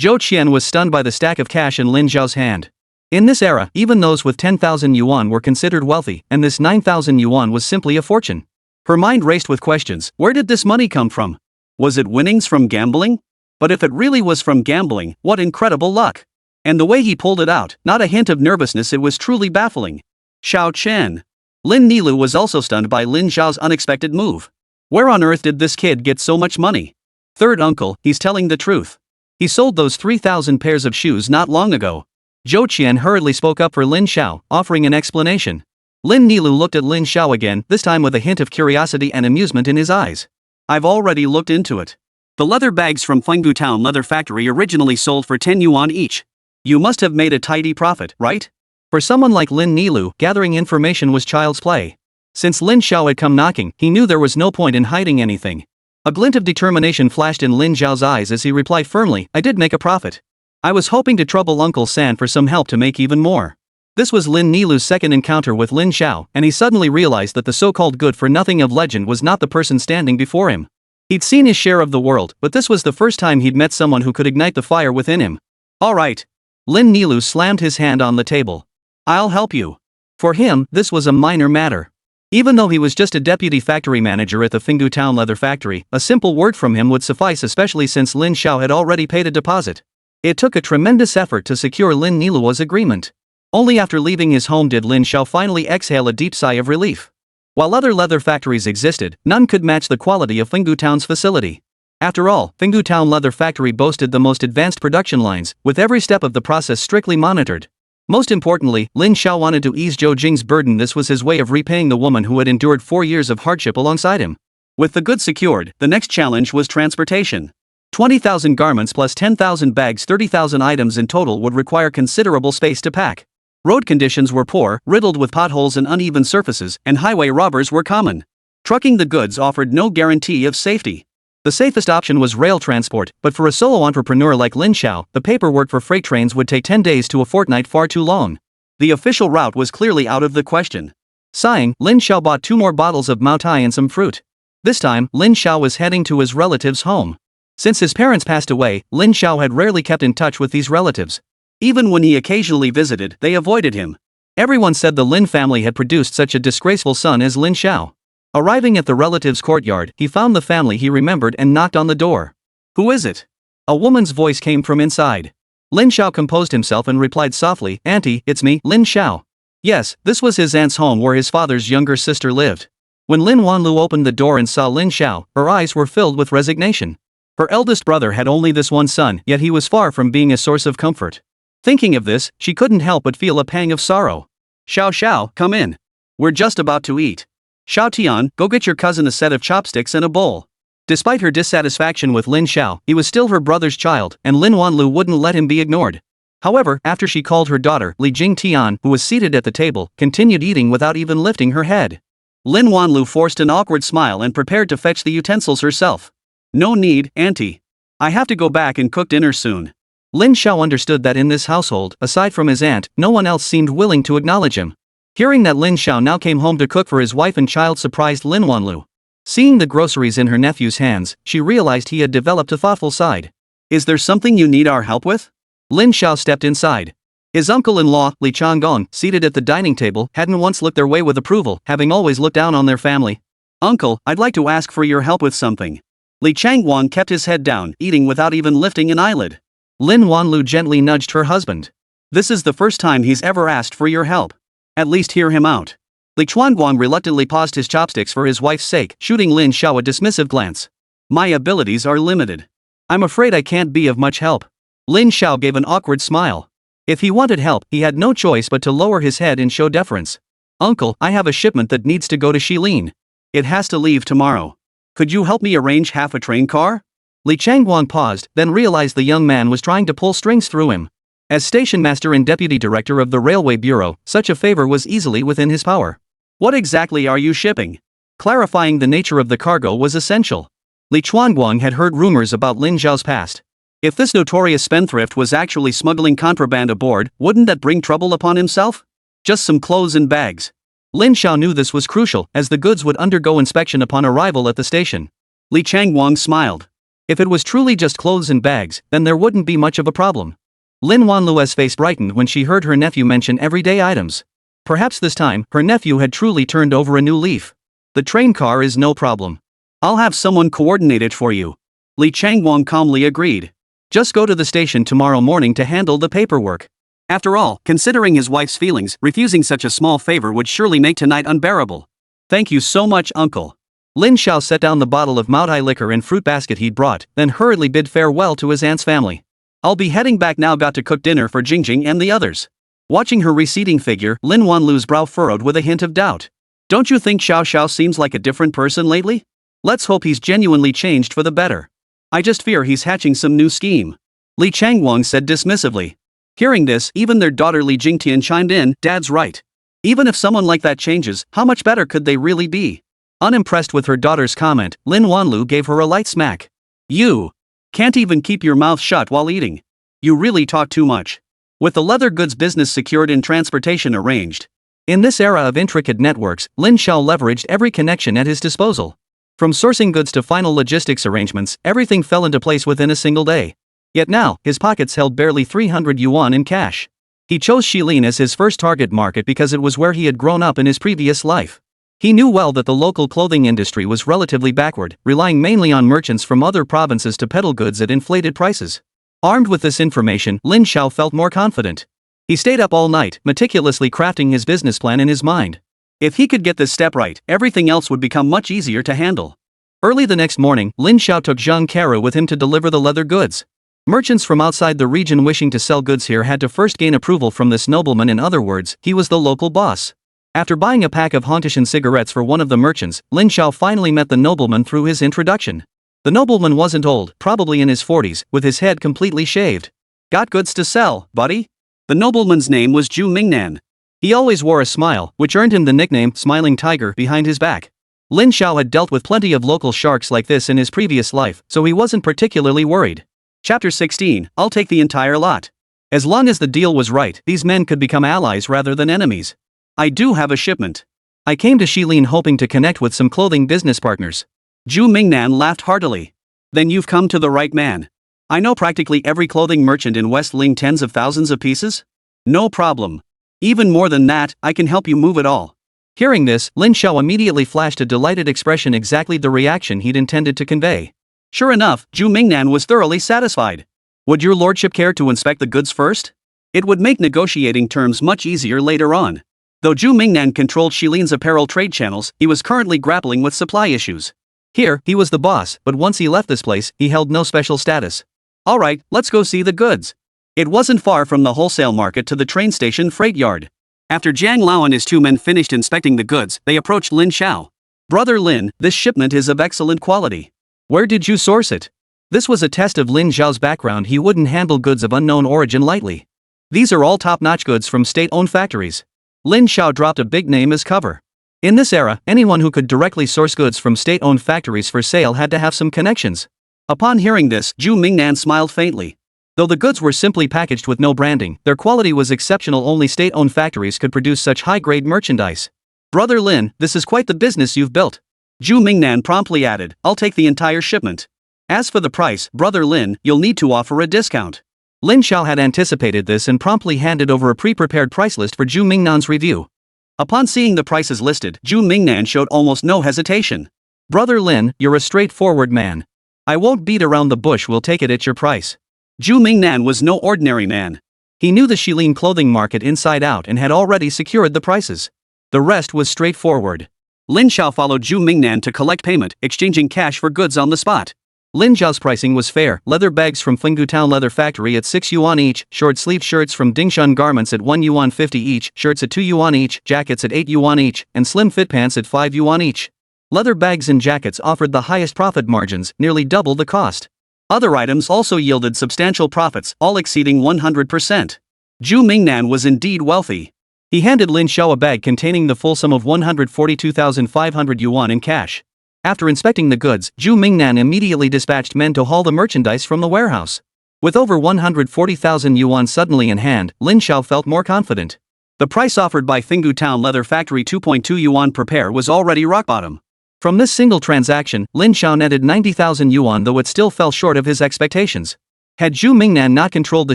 Zhou Qian was stunned by the stack of cash in Lin Zhao's hand. In this era, even those with 10,000 yuan were considered wealthy, and this 9,000 yuan was simply a fortune. Her mind raced with questions. Where did this money come from? Was it winnings from gambling? But if it really was from gambling, what incredible luck! And the way he pulled it out, not a hint of nervousness, it was truly baffling. Xiao Chen. Lin Nilu was also stunned by Lin Zhao's unexpected move. Where on earth did this kid get so much money? Third uncle, he's telling the truth. He sold those 3,000 pairs of shoes not long ago. Zhou Qian hurriedly spoke up for Lin Zhao, offering an explanation. Lin Nilu looked at Lin Zhao again, this time with a hint of curiosity and amusement in his eyes. I've already looked into it. The leather bags from Fengbu Town Leather Factory originally sold for 10 yuan each. You must have made a tidy profit, right? For someone like Lin Nilu, gathering information was child's play. Since Lin Zhao had come knocking, he knew there was no point in hiding anything. A glint of determination flashed in Lin Zhao's eyes as he replied firmly, I did make a profit. I was hoping to trouble Uncle San for some help to make even more. This was Lin Nilu's second encounter with Lin Zhao, and he suddenly realized that the so-called good-for-nothing of legend was not the person standing before him. He'd seen his share of the world, but this was the first time he'd met someone who could ignite the fire within him. All right. Lin Nilu slammed his hand on the table. I'll help you. For him, this was a minor matter. Even though he was just a deputy factory manager at the Finggu Town Leather Factory, a simple word from him would suffice, especially since Lin Zhao had already paid a deposit. It took a tremendous effort to secure Lin Niluo's agreement. Only after leaving his home did Lin Xiao finally exhale a deep sigh of relief. While other leather factories existed, none could match the quality of Fenggu Town's facility. After all, Fenggu Town Leather Factory boasted the most advanced production lines, with every step of the process strictly monitored. Most importantly, Lin Xiao wanted to ease Zhou Jing's burden. This was his way of repaying the woman who had endured 4 years of hardship alongside him. With the goods secured, the next challenge was transportation. 20,000 garments plus 10,000 bags, 30,000 items in total would require considerable space to pack. Road conditions were poor, riddled with potholes and uneven surfaces, and highway robbers were common. Trucking the goods offered no guarantee of safety. The safest option was rail transport, but for a solo entrepreneur like Lin Xiao, the paperwork for freight trains would take 10 days to a fortnight, far too long. The official route was clearly out of the question. Sighing, Lin Xiao bought 2 more bottles of Maotai and some fruit. This time, Lin Xiao was heading to his relative's home. Since his parents passed away, Lin Xiao had rarely kept in touch with these relatives. Even when he occasionally visited, they avoided him. Everyone said the Lin family had produced such a disgraceful son as Lin Xiao. Arriving at the relative's courtyard, he found the family he remembered and knocked on the door. "Who is it?" A woman's voice came from inside. Lin Xiao composed himself and replied softly, "Auntie, it's me, Lin Xiao." Yes, this was his aunt's home where his father's younger sister lived. When Lin Wanlu opened the door and saw Lin Xiao, her eyes were filled with resignation. Her eldest brother had only this one son, yet he was far from being a source of comfort. Thinking of this, she couldn't help but feel a pang of sorrow. "Xiao Xiao, come in. We're just about to eat. Xiao Tian, go get your cousin a set of chopsticks and a bowl." Despite her dissatisfaction with Lin Xiao, he was still her brother's child, and Lin Wanlu wouldn't let him be ignored. However, after she called her daughter, Li Jing Tian, who was seated at the table, continued eating without even lifting her head. Lin Wanlu forced an awkward smile and prepared to fetch the utensils herself. "No need, auntie. I have to go back and cook dinner soon." Lin Xiao understood that in this household, aside from his aunt, no one else seemed willing to acknowledge him. Hearing that Lin Xiao now came home to cook for his wife and child surprised Lin Wanlu. Seeing the groceries in her nephew's hands, she realized he had developed a thoughtful side. "Is there something you need our help with?" Lin Xiao stepped inside. His uncle-in-law, Li Changgong, seated at the dining table, hadn't once looked their way with approval, having always looked down on their family. "Uncle, I'd like to ask for your help with something." Li Changgong kept his head down, eating without even lifting an eyelid. Lin Wanlu gently nudged her husband. "This is the first time he's ever asked for your help. At least hear him out." Li Chuanguang reluctantly paused his chopsticks for his wife's sake, shooting Lin Xiao a dismissive glance. "My abilities are limited. I'm afraid I can't be of much help." Lin Xiao gave an awkward smile. If he wanted help, he had no choice but to lower his head and show deference. "Uncle, I have a shipment that needs to go to Shilin. It has to leave tomorrow. Could you help me arrange half a train car?" Li Changguang paused, then realized the young man was trying to pull strings through him. As station master and deputy director of the Railway Bureau, such a favor was easily within his power. "What exactly are you shipping?" Clarifying the nature of the cargo was essential. Li Chuanguang had heard rumors about Lin Xiao's past. If this notorious spendthrift was actually smuggling contraband aboard, wouldn't that bring trouble upon himself? Just some clothes and bags. Lin Xiao knew this was crucial, as the goods would undergo inspection upon arrival at the station. Li Changguang smiled. If it was truly just clothes and bags, then there wouldn't be much of a problem. Lin Wanlu's face brightened when she heard her nephew mention everyday items. Perhaps this time, her nephew had truly turned over a new leaf. "The train car is no problem. I'll have someone coordinate it for you." Li Changguang calmly agreed. "Just go to the station tomorrow morning to handle the paperwork." After all, considering his wife's feelings, refusing such a small favor would surely make tonight unbearable. "Thank you so much, uncle." Lin Xiao set down the bottle of Maotai liquor and fruit basket he'd brought, then hurriedly bid farewell to his aunt's family. "I'll be heading back now. Got to cook dinner for Jingjing and the others." Watching her receding figure, Lin Wanlu's brow furrowed with a hint of doubt. "Don't you think Xiao Xiao seems like a different person lately? Let's hope he's genuinely changed for the better. I just fear he's hatching some new scheme." Li Changguang said dismissively. Hearing this, even their daughter Li Jingtian chimed in, "Dad's right. Even if someone like that changes, how much better could they really be?" Unimpressed with her daughter's comment, Lin Wanlu gave her a light smack. "You can't even keep your mouth shut while eating. You really talk too much." With the leather goods business secured and transportation arranged. In this era of intricate networks, Lin Xiao leveraged every connection at his disposal. From sourcing goods to final logistics arrangements, everything fell into place within a single day. Yet now, his pockets held barely 300 yuan in cash. He chose Shilin as his first target market because it was where he had grown up in his previous life. He knew well that the local clothing industry was relatively backward, relying mainly on merchants from other provinces to peddle goods at inflated prices. Armed with this information, Lin Xiao felt more confident. He stayed up all night, meticulously crafting his business plan in his mind. If he could get this step right, everything else would become much easier to handle. Early the next morning, Lin Xiao took Zhang Karo with him to deliver the leather goods. Merchants from outside the region wishing to sell goods here had to first gain approval from this nobleman. In other words, he was the local boss. After buying a pack of Hontishan cigarettes for one of the merchants, Lin Xiao finally met the nobleman through his introduction. The nobleman wasn't old, probably in his 40s, with his head completely shaved. "Got goods to sell, buddy?" The nobleman's name was Zhu Mingnan. He always wore a smile, which earned him the nickname Smiling Tiger behind his back. Lin Xiao had dealt with plenty of local sharks like this in his previous life, so he wasn't particularly worried. Chapter 16, I'll take the entire lot. As long as the deal was right, these men could become allies rather than enemies. I do have a shipment. I came to Shilin hoping to connect with some clothing business partners. Zhu Mingnan laughed heartily. Then you've come to the right man. I know practically every clothing merchant in West Ling, tens of thousands of pieces. No problem. Even more than that, I can help you move it all. Hearing this, Lin Xiao immediately flashed a delighted expression, exactly the reaction he'd intended to convey. Sure enough, Zhu Mingnan was thoroughly satisfied. Would your lordship care to inspect the goods first? It would make negotiating terms much easier later on. Though Zhu Mingnan controlled Shilin's apparel trade channels, he was currently grappling with supply issues. Here, he was the boss, but once he left this place, he held no special status. Alright, let's go see the goods. It wasn't far from the wholesale market to the train station freight yard. After Jiang Lao and his two men finished inspecting the goods, they approached Lin Xiao. Brother Lin, this shipment is of excellent quality. Where did you source it? This was a test of Lin Xiao's background. He wouldn't handle goods of unknown origin lightly. These are all top-notch goods from state-owned factories. Lin Xiao dropped a big name as cover. In this era, anyone who could directly source goods from state-owned factories for sale had to have some connections. Upon hearing this, Zhu Mingnan smiled faintly. Though the goods were simply packaged with no branding, their quality was exceptional. Only state-owned factories could produce such high-grade merchandise. Brother Lin, this is quite the business you've built. Zhu Mingnan promptly added, I'll take the entire shipment. As for the price, Brother Lin, you'll need to offer a discount. Lin Xiao had anticipated this and promptly handed over a pre-prepared price list for Zhu Mingnan's review. Upon seeing the prices listed, Zhu Mingnan showed almost no hesitation. Brother Lin, you're a straightforward man. I won't beat around the bush, we'll take it at your price. Zhu Mingnan was no ordinary man. He knew the Shilin clothing market inside out and had already secured the prices. The rest was straightforward. Lin Xiao followed Zhu Mingnan to collect payment, exchanging cash for goods on the spot. Lin Xiao's pricing was fair: leather bags from Fenggu Town Leather Factory at 6 yuan each, short-sleeved shirts from Dingshun Garments at 1 yuan 50 each, shirts at 2 yuan each, jackets at 8 yuan each, and slim fit pants at 5 yuan each. Leather bags and jackets offered the highest profit margins, nearly double the cost. Other items also yielded substantial profits, all exceeding 100%. Zhu Mingnan was indeed wealthy. He handed Lin Xiao a bag containing the full sum of 142,500 yuan in cash. After inspecting the goods, Zhu Mingnan immediately dispatched men to haul the merchandise from the warehouse. With over 140,000 yuan suddenly in hand, Lin Xiao felt more confident. The price offered by Fenggu Town Leather Factory, 2.2 yuan per pair, was already rock bottom. From this single transaction, Lin Xiao netted 90,000 yuan, though it still fell short of his expectations. Had Zhu Mingnan not controlled the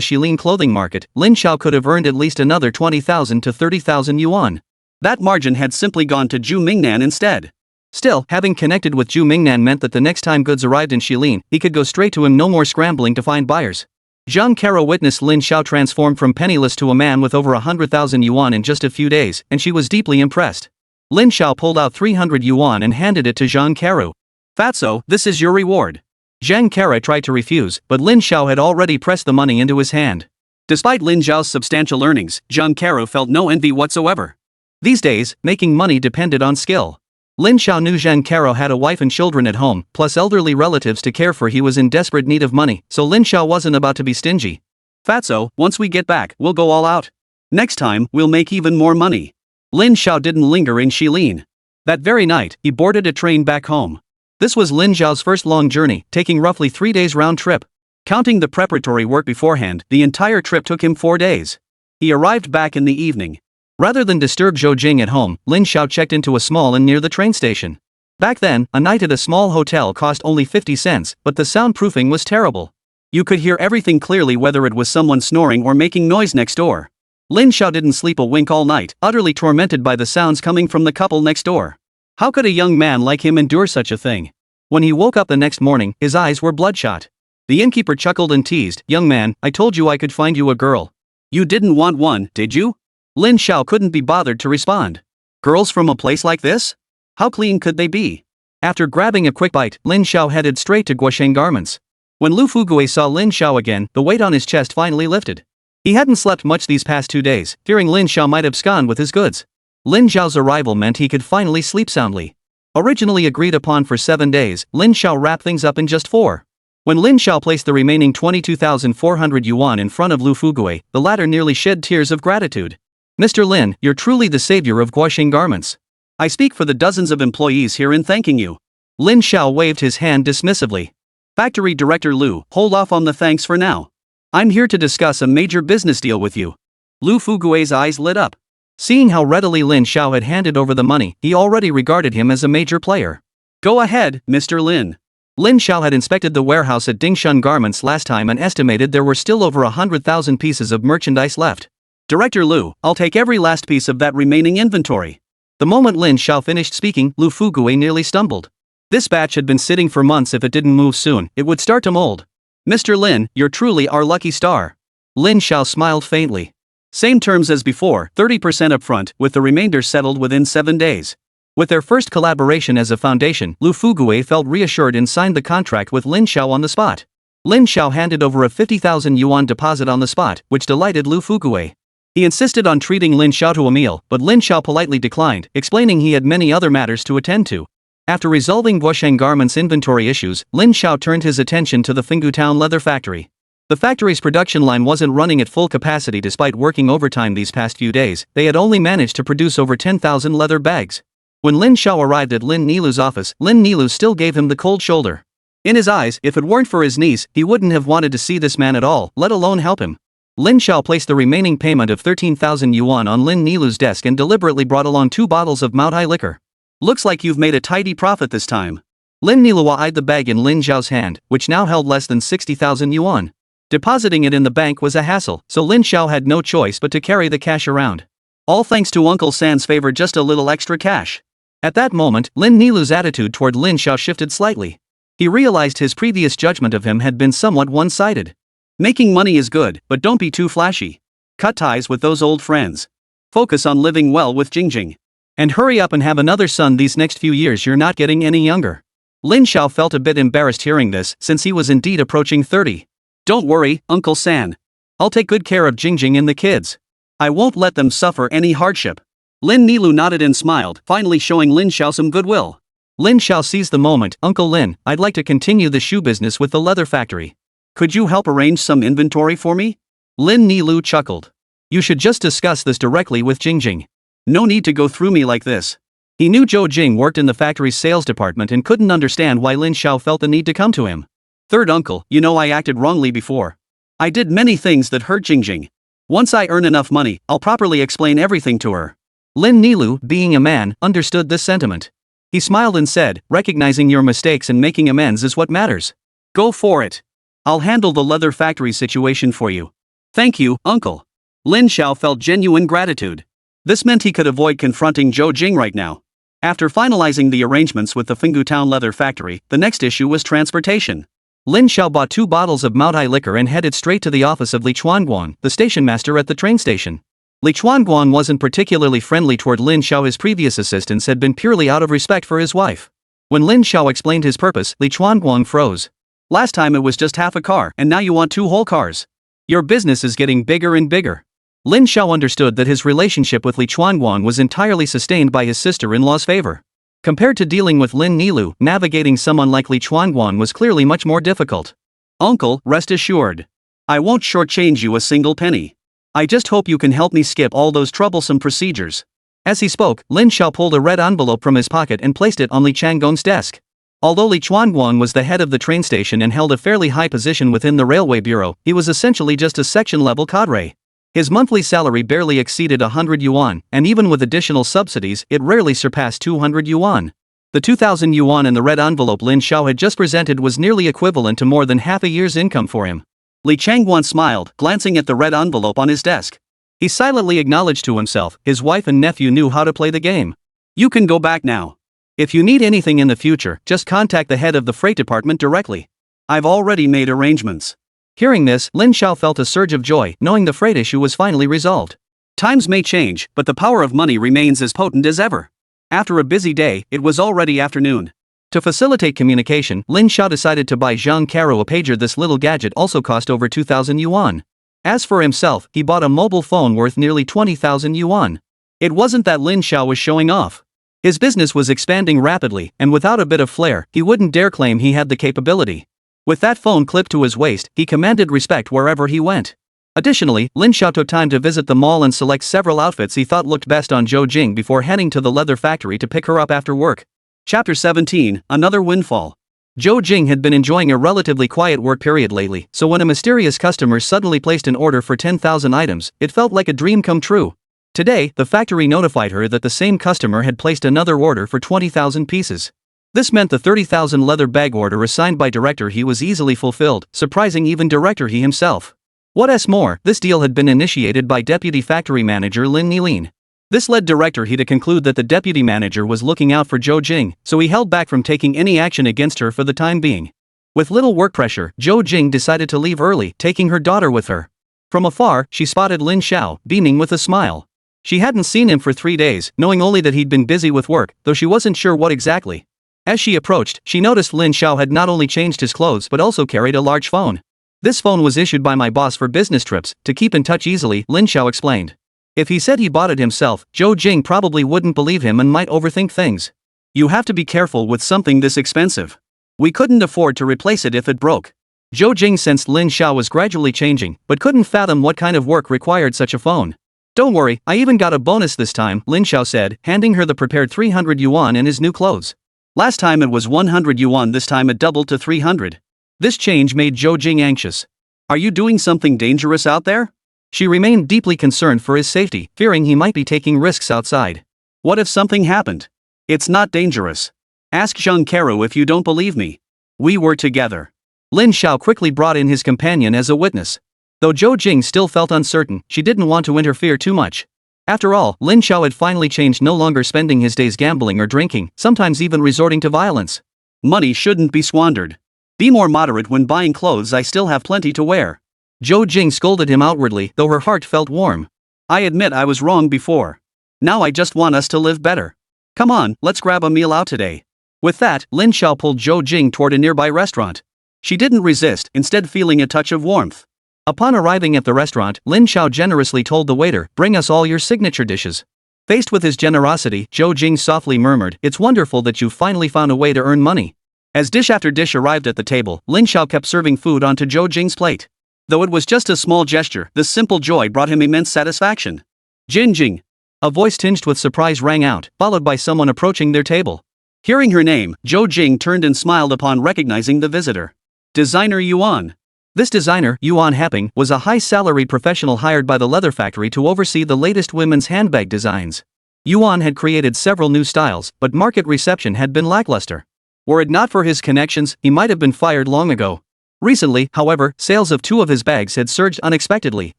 Shilin clothing market, Lin Xiao could have earned at least another 20,000 to 30,000 yuan. That margin had simply gone to Zhu Mingnan instead. Still, having connected with Zhu Mingnan meant that the next time goods arrived in Shilin, he could go straight to him, no more scrambling to find buyers. Zhang Karo witnessed Lin Xiao transform from penniless to a man with over 100,000 yuan in just a few days, and she was deeply impressed. Lin Xiao pulled out 300 yuan and handed it to Zhang Karo. Fatso, this is your reward. Zhang Karo tried to refuse, but Lin Xiao had already pressed the money into his hand. Despite Lin Xiao's substantial earnings, Zhang Karo felt no envy whatsoever. These days, making money depended on skill. Lin Xiao knew Zhang Karo had a wife and children at home, plus elderly relatives to care for. He was in desperate need of money, so Lin Xiao wasn't about to be stingy. Fatso, once we get back, we'll go all out. Next time, we'll make even more money. Lin Xiao didn't linger in Shilin. That very night, he boarded a train back home. This was Lin Xiao's first long journey, taking roughly 3 days round trip. Counting the preparatory work beforehand, the entire trip took him 4 days. He arrived back in the evening. Rather than disturb Zhou Jing at home, Lin Xiao checked into a small inn near the train station. Back then, a night at a small hotel cost only 50 cents, but the soundproofing was terrible. You could hear everything clearly, whether it was someone snoring or making noise next door. Lin Xiao didn't sleep a wink all night, utterly tormented by the sounds coming from the couple next door. How could a young man like him endure such a thing? When he woke up the next morning, his eyes were bloodshot. The innkeeper chuckled and teased, "Young man, I told you I could find you a girl. You didn't want one, did you?" Lin Xiao couldn't be bothered to respond. Girls from a place like this? How clean could they be? After grabbing a quick bite, Lin Xiao headed straight to Guosheng Garments. When Lu Fugui saw Lin Xiao again, the weight on his chest finally lifted. He hadn't slept much these past 2 days, fearing Lin Xiao might abscond with his goods. Lin Xiao's arrival meant he could finally sleep soundly. Originally agreed upon for 7 days, Lin Xiao wrapped things up in just 4. When Lin Xiao placed the remaining 22,400 yuan in front of Lu Fugui, the latter nearly shed tears of gratitude. "Mr. Lin, you're truly the savior of Guosheng Garments. I speak for the dozens of employees here in thanking you." Lin Xiao waved his hand dismissively. "Factory Director Lu, hold off on the thanks for now. I'm here to discuss a major business deal with you." Lu Fugui's eyes lit up. Seeing how readily Lin Xiao had handed over the money, he already regarded him as a major player. "Go ahead, Mr. Lin." Lin Xiao had inspected the warehouse at Dingshun Garments last time and estimated there were still over 100,000 pieces of merchandise left. "Director Lu, I'll take every last piece of that remaining inventory." The moment Lin Xiao finished speaking, Lu Fugui nearly stumbled. This batch had been sitting for months. If it didn't move soon, it would start to mold. "Mr. Lin, you're truly our lucky star." Lin Xiao smiled faintly. Same terms as before, 30% upfront, with the remainder settled within 7 days. With their first collaboration as a foundation, Lu Fugui felt reassured and signed the contract with Lin Xiao on the spot. Lin Xiao handed over a 50,000 yuan deposit on the spot, which delighted Lu Fugui. He insisted on treating Lin Xiao to a meal, but Lin Xiao politely declined, explaining he had many other matters to attend to. After resolving Guosheng Garments' inventory issues, Lin Xiao turned his attention to the Fenggu Town leather factory. The factory's production line wasn't running at full capacity despite working overtime these past few days. They had only managed to produce over 10,000 leather bags. When Lin Xiao arrived at Lin Nilu's office, Lin Nilu still gave him the cold shoulder. In his eyes, if it weren't for his niece, he wouldn't have wanted to see this man at all, let alone help him. Lin Xiao placed the remaining payment of 13,000 yuan on Lin Nilu's desk and deliberately brought along 2 bottles of manhwa liquor. "Looks like you've made a tidy profit this time." Lin Nilu eyed the bag in Lin Xiao's hand, which now held less than 60,000 yuan. Depositing it in the bank was a hassle, so Lin Xiao had no choice but to carry the cash around. All thanks to Uncle San's favor, just a little extra cash. At that moment, Lin Nilu's attitude toward Lin Xiao shifted slightly. He realized his previous judgment of him had been somewhat one-sided. Making money is good, but don't be too flashy. Cut ties with those old friends. Focus on living well with Jingjing. And hurry up and have another son. These next few years you're not getting any younger. Lin Xiao felt a bit embarrassed hearing this, since he was indeed approaching 30. "Don't worry, Uncle San. I'll take good care of Jingjing and the kids. I won't let them suffer any hardship." Lin Nilu nodded and smiled, finally showing Lin Xiao some goodwill. Lin Xiao seized the moment. "Uncle Lin, I'd like to continue the shoe business with the leather factory. Could you help arrange some inventory for me?" Lin Nilu chuckled. "You should just discuss this directly with Jingjing. No need to go through me like this." He knew Zhou Jing worked in the factory's sales department and couldn't understand why Lin Xiao felt the need to come to him. "Third uncle, you know I acted wrongly before. I did many things that hurt Jingjing. Once I earn enough money, I'll properly explain everything to her." Lin Nilu, being a man, understood this sentiment. He smiled and said, "Recognizing your mistakes and making amends is what matters. Go for it. I'll handle the leather factory situation for you." "Thank you, uncle." Lin Xiao felt genuine gratitude. This meant he could avoid confronting Zhou Jing right now. After finalizing the arrangements with the Fenggu Town leather factory, the next issue was transportation. Lin Xiao bought 2 bottles of manhwa liquor and headed straight to the office of Li Chuanguan, the station master at the train station. Li Chuanguan wasn't particularly friendly toward Lin Xiao. His previous assistants had been purely out of respect for his wife. When Lin Xiao explained his purpose, Li Chuanguan froze. "Last time it was just half a car, and now you want 2 whole cars. Your business is getting bigger and bigger." Lin Xiao understood that his relationship with Li Chuanguan was entirely sustained by his sister-in-law's favor. Compared to dealing with Lin Nilu, navigating someone like Li Chuanguan was clearly much more difficult. "Uncle, rest assured. I won't shortchange you a single penny. I just hope you can help me skip all those troublesome procedures." As he spoke, Lin Xiao pulled a red envelope from his pocket and placed it on Li Changong's desk. Although Li Chuanguan was the head of the train station and held a fairly high position within the railway bureau, he was essentially just a section-level cadre. His monthly salary barely exceeded 100 yuan, and even with additional subsidies, it rarely surpassed 200 yuan. The 2,000 yuan in the red envelope Lin Xiao had just presented was nearly equivalent to more than half a year's income for him. Li Changguan smiled, glancing at the red envelope on his desk. He silently acknowledged to himself, his wife and nephew knew how to play the game. "You can go back now. If you need anything in the future, just contact the head of the freight department directly. I've already made arrangements. Hearing this, Lin Xiao felt a surge of joy, knowing the freight issue was finally resolved. Times may change, but the power of money remains as potent as ever. After a busy day, it was already afternoon. To facilitate communication, Lin Xiao decided to buy Zhang Caro a pager. This little gadget also cost over 2,000 yuan. As for himself, he bought a mobile phone worth nearly 20,000 yuan. It wasn't that Lin Xiao was showing off. His business was expanding rapidly, and without a bit of flair, he wouldn't dare claim he had the capability. With that phone clipped to his waist, he commanded respect wherever he went. Additionally, Lin Xiao took time to visit the mall and select several outfits he thought looked best on Zhou Jing before heading to the leather factory to pick her up after work. Chapter 17, Another Windfall. Zhou Jing had been enjoying a relatively quiet work period lately, so when a mysterious customer suddenly placed an order for 10,000 items, it felt like a dream come true. Today, the factory notified her that the same customer had placed another order for 20,000 pieces. This meant the 30,000 leather bag order assigned by Director He was easily fulfilled, surprising even Director He himself. What's more, this deal had been initiated by Deputy Factory Manager Lin Nilin. This led Director He to conclude that the deputy manager was looking out for Zhou Jing, so he held back from taking any action against her for the time being. With little work pressure, Zhou Jing decided to leave early, taking her daughter with her. From afar, she spotted Lin Xiao, beaming with a smile. She hadn't seen him for 3 days, knowing only that he'd been busy with work, though she wasn't sure what exactly. As she approached, she noticed Lin Xiao had not only changed his clothes but also carried a large phone. This phone was issued by my boss for business trips, to keep in touch easily, Lin Xiao explained. If he said he bought it himself, Zhou Jing probably wouldn't believe him and might overthink things. You have to be careful with something this expensive. We couldn't afford to replace it if it broke. Zhou Jing sensed Lin Xiao was gradually changing, but couldn't fathom what kind of work required such a phone. Don't worry, I even got a bonus this time, Lin Xiao said, handing her the prepared 300 yuan in his new clothes. Last time it was 100 yuan, this time it doubled to 300. This change made Zhou Jing anxious. Are you doing something dangerous out there? She remained deeply concerned for his safety, fearing he might be taking risks outside. What if something happened? It's not dangerous. Ask Zhang Caro if you don't believe me. We were together. Lin Xiao quickly brought in his companion as a witness. Though Zhou Jing still felt uncertain, she didn't want to interfere too much. After all, Lin Xiao had finally changed, no longer spending his days gambling or drinking, sometimes even resorting to violence. Money shouldn't be squandered. Be more moderate when buying clothes, I still have plenty to wear. Zhou Jing scolded him outwardly, though her heart felt warm. I admit I was wrong before. Now I just want us to live better. Come on, let's grab a meal out today. With that, Lin Xiao pulled Zhou Jing toward a nearby restaurant. She didn't resist, instead feeling a touch of warmth. Upon arriving at the restaurant, Lin Xiao generously told the waiter, "Bring us all your signature dishes." Faced with his generosity, Zhou Jing softly murmured, "It's wonderful that you finally found a way to earn money." As dish after dish arrived at the table, Lin Xiao kept serving food onto Zhou Jing's plate. Though it was just a small gesture, this simple joy brought him immense satisfaction. "Jin Jing." A voice tinged with surprise rang out, followed by someone approaching their table. Hearing her name, Zhou Jing turned and smiled upon recognizing the visitor. Designer Yuan. This designer, Yuan Happing, was a high-salaried professional hired by the leather factory to oversee the latest women's handbag designs. Yuan had created several new styles, but market reception had been lackluster. Were it not for his connections, he might have been fired long ago. Recently, however, sales of 2 of his bags had surged unexpectedly,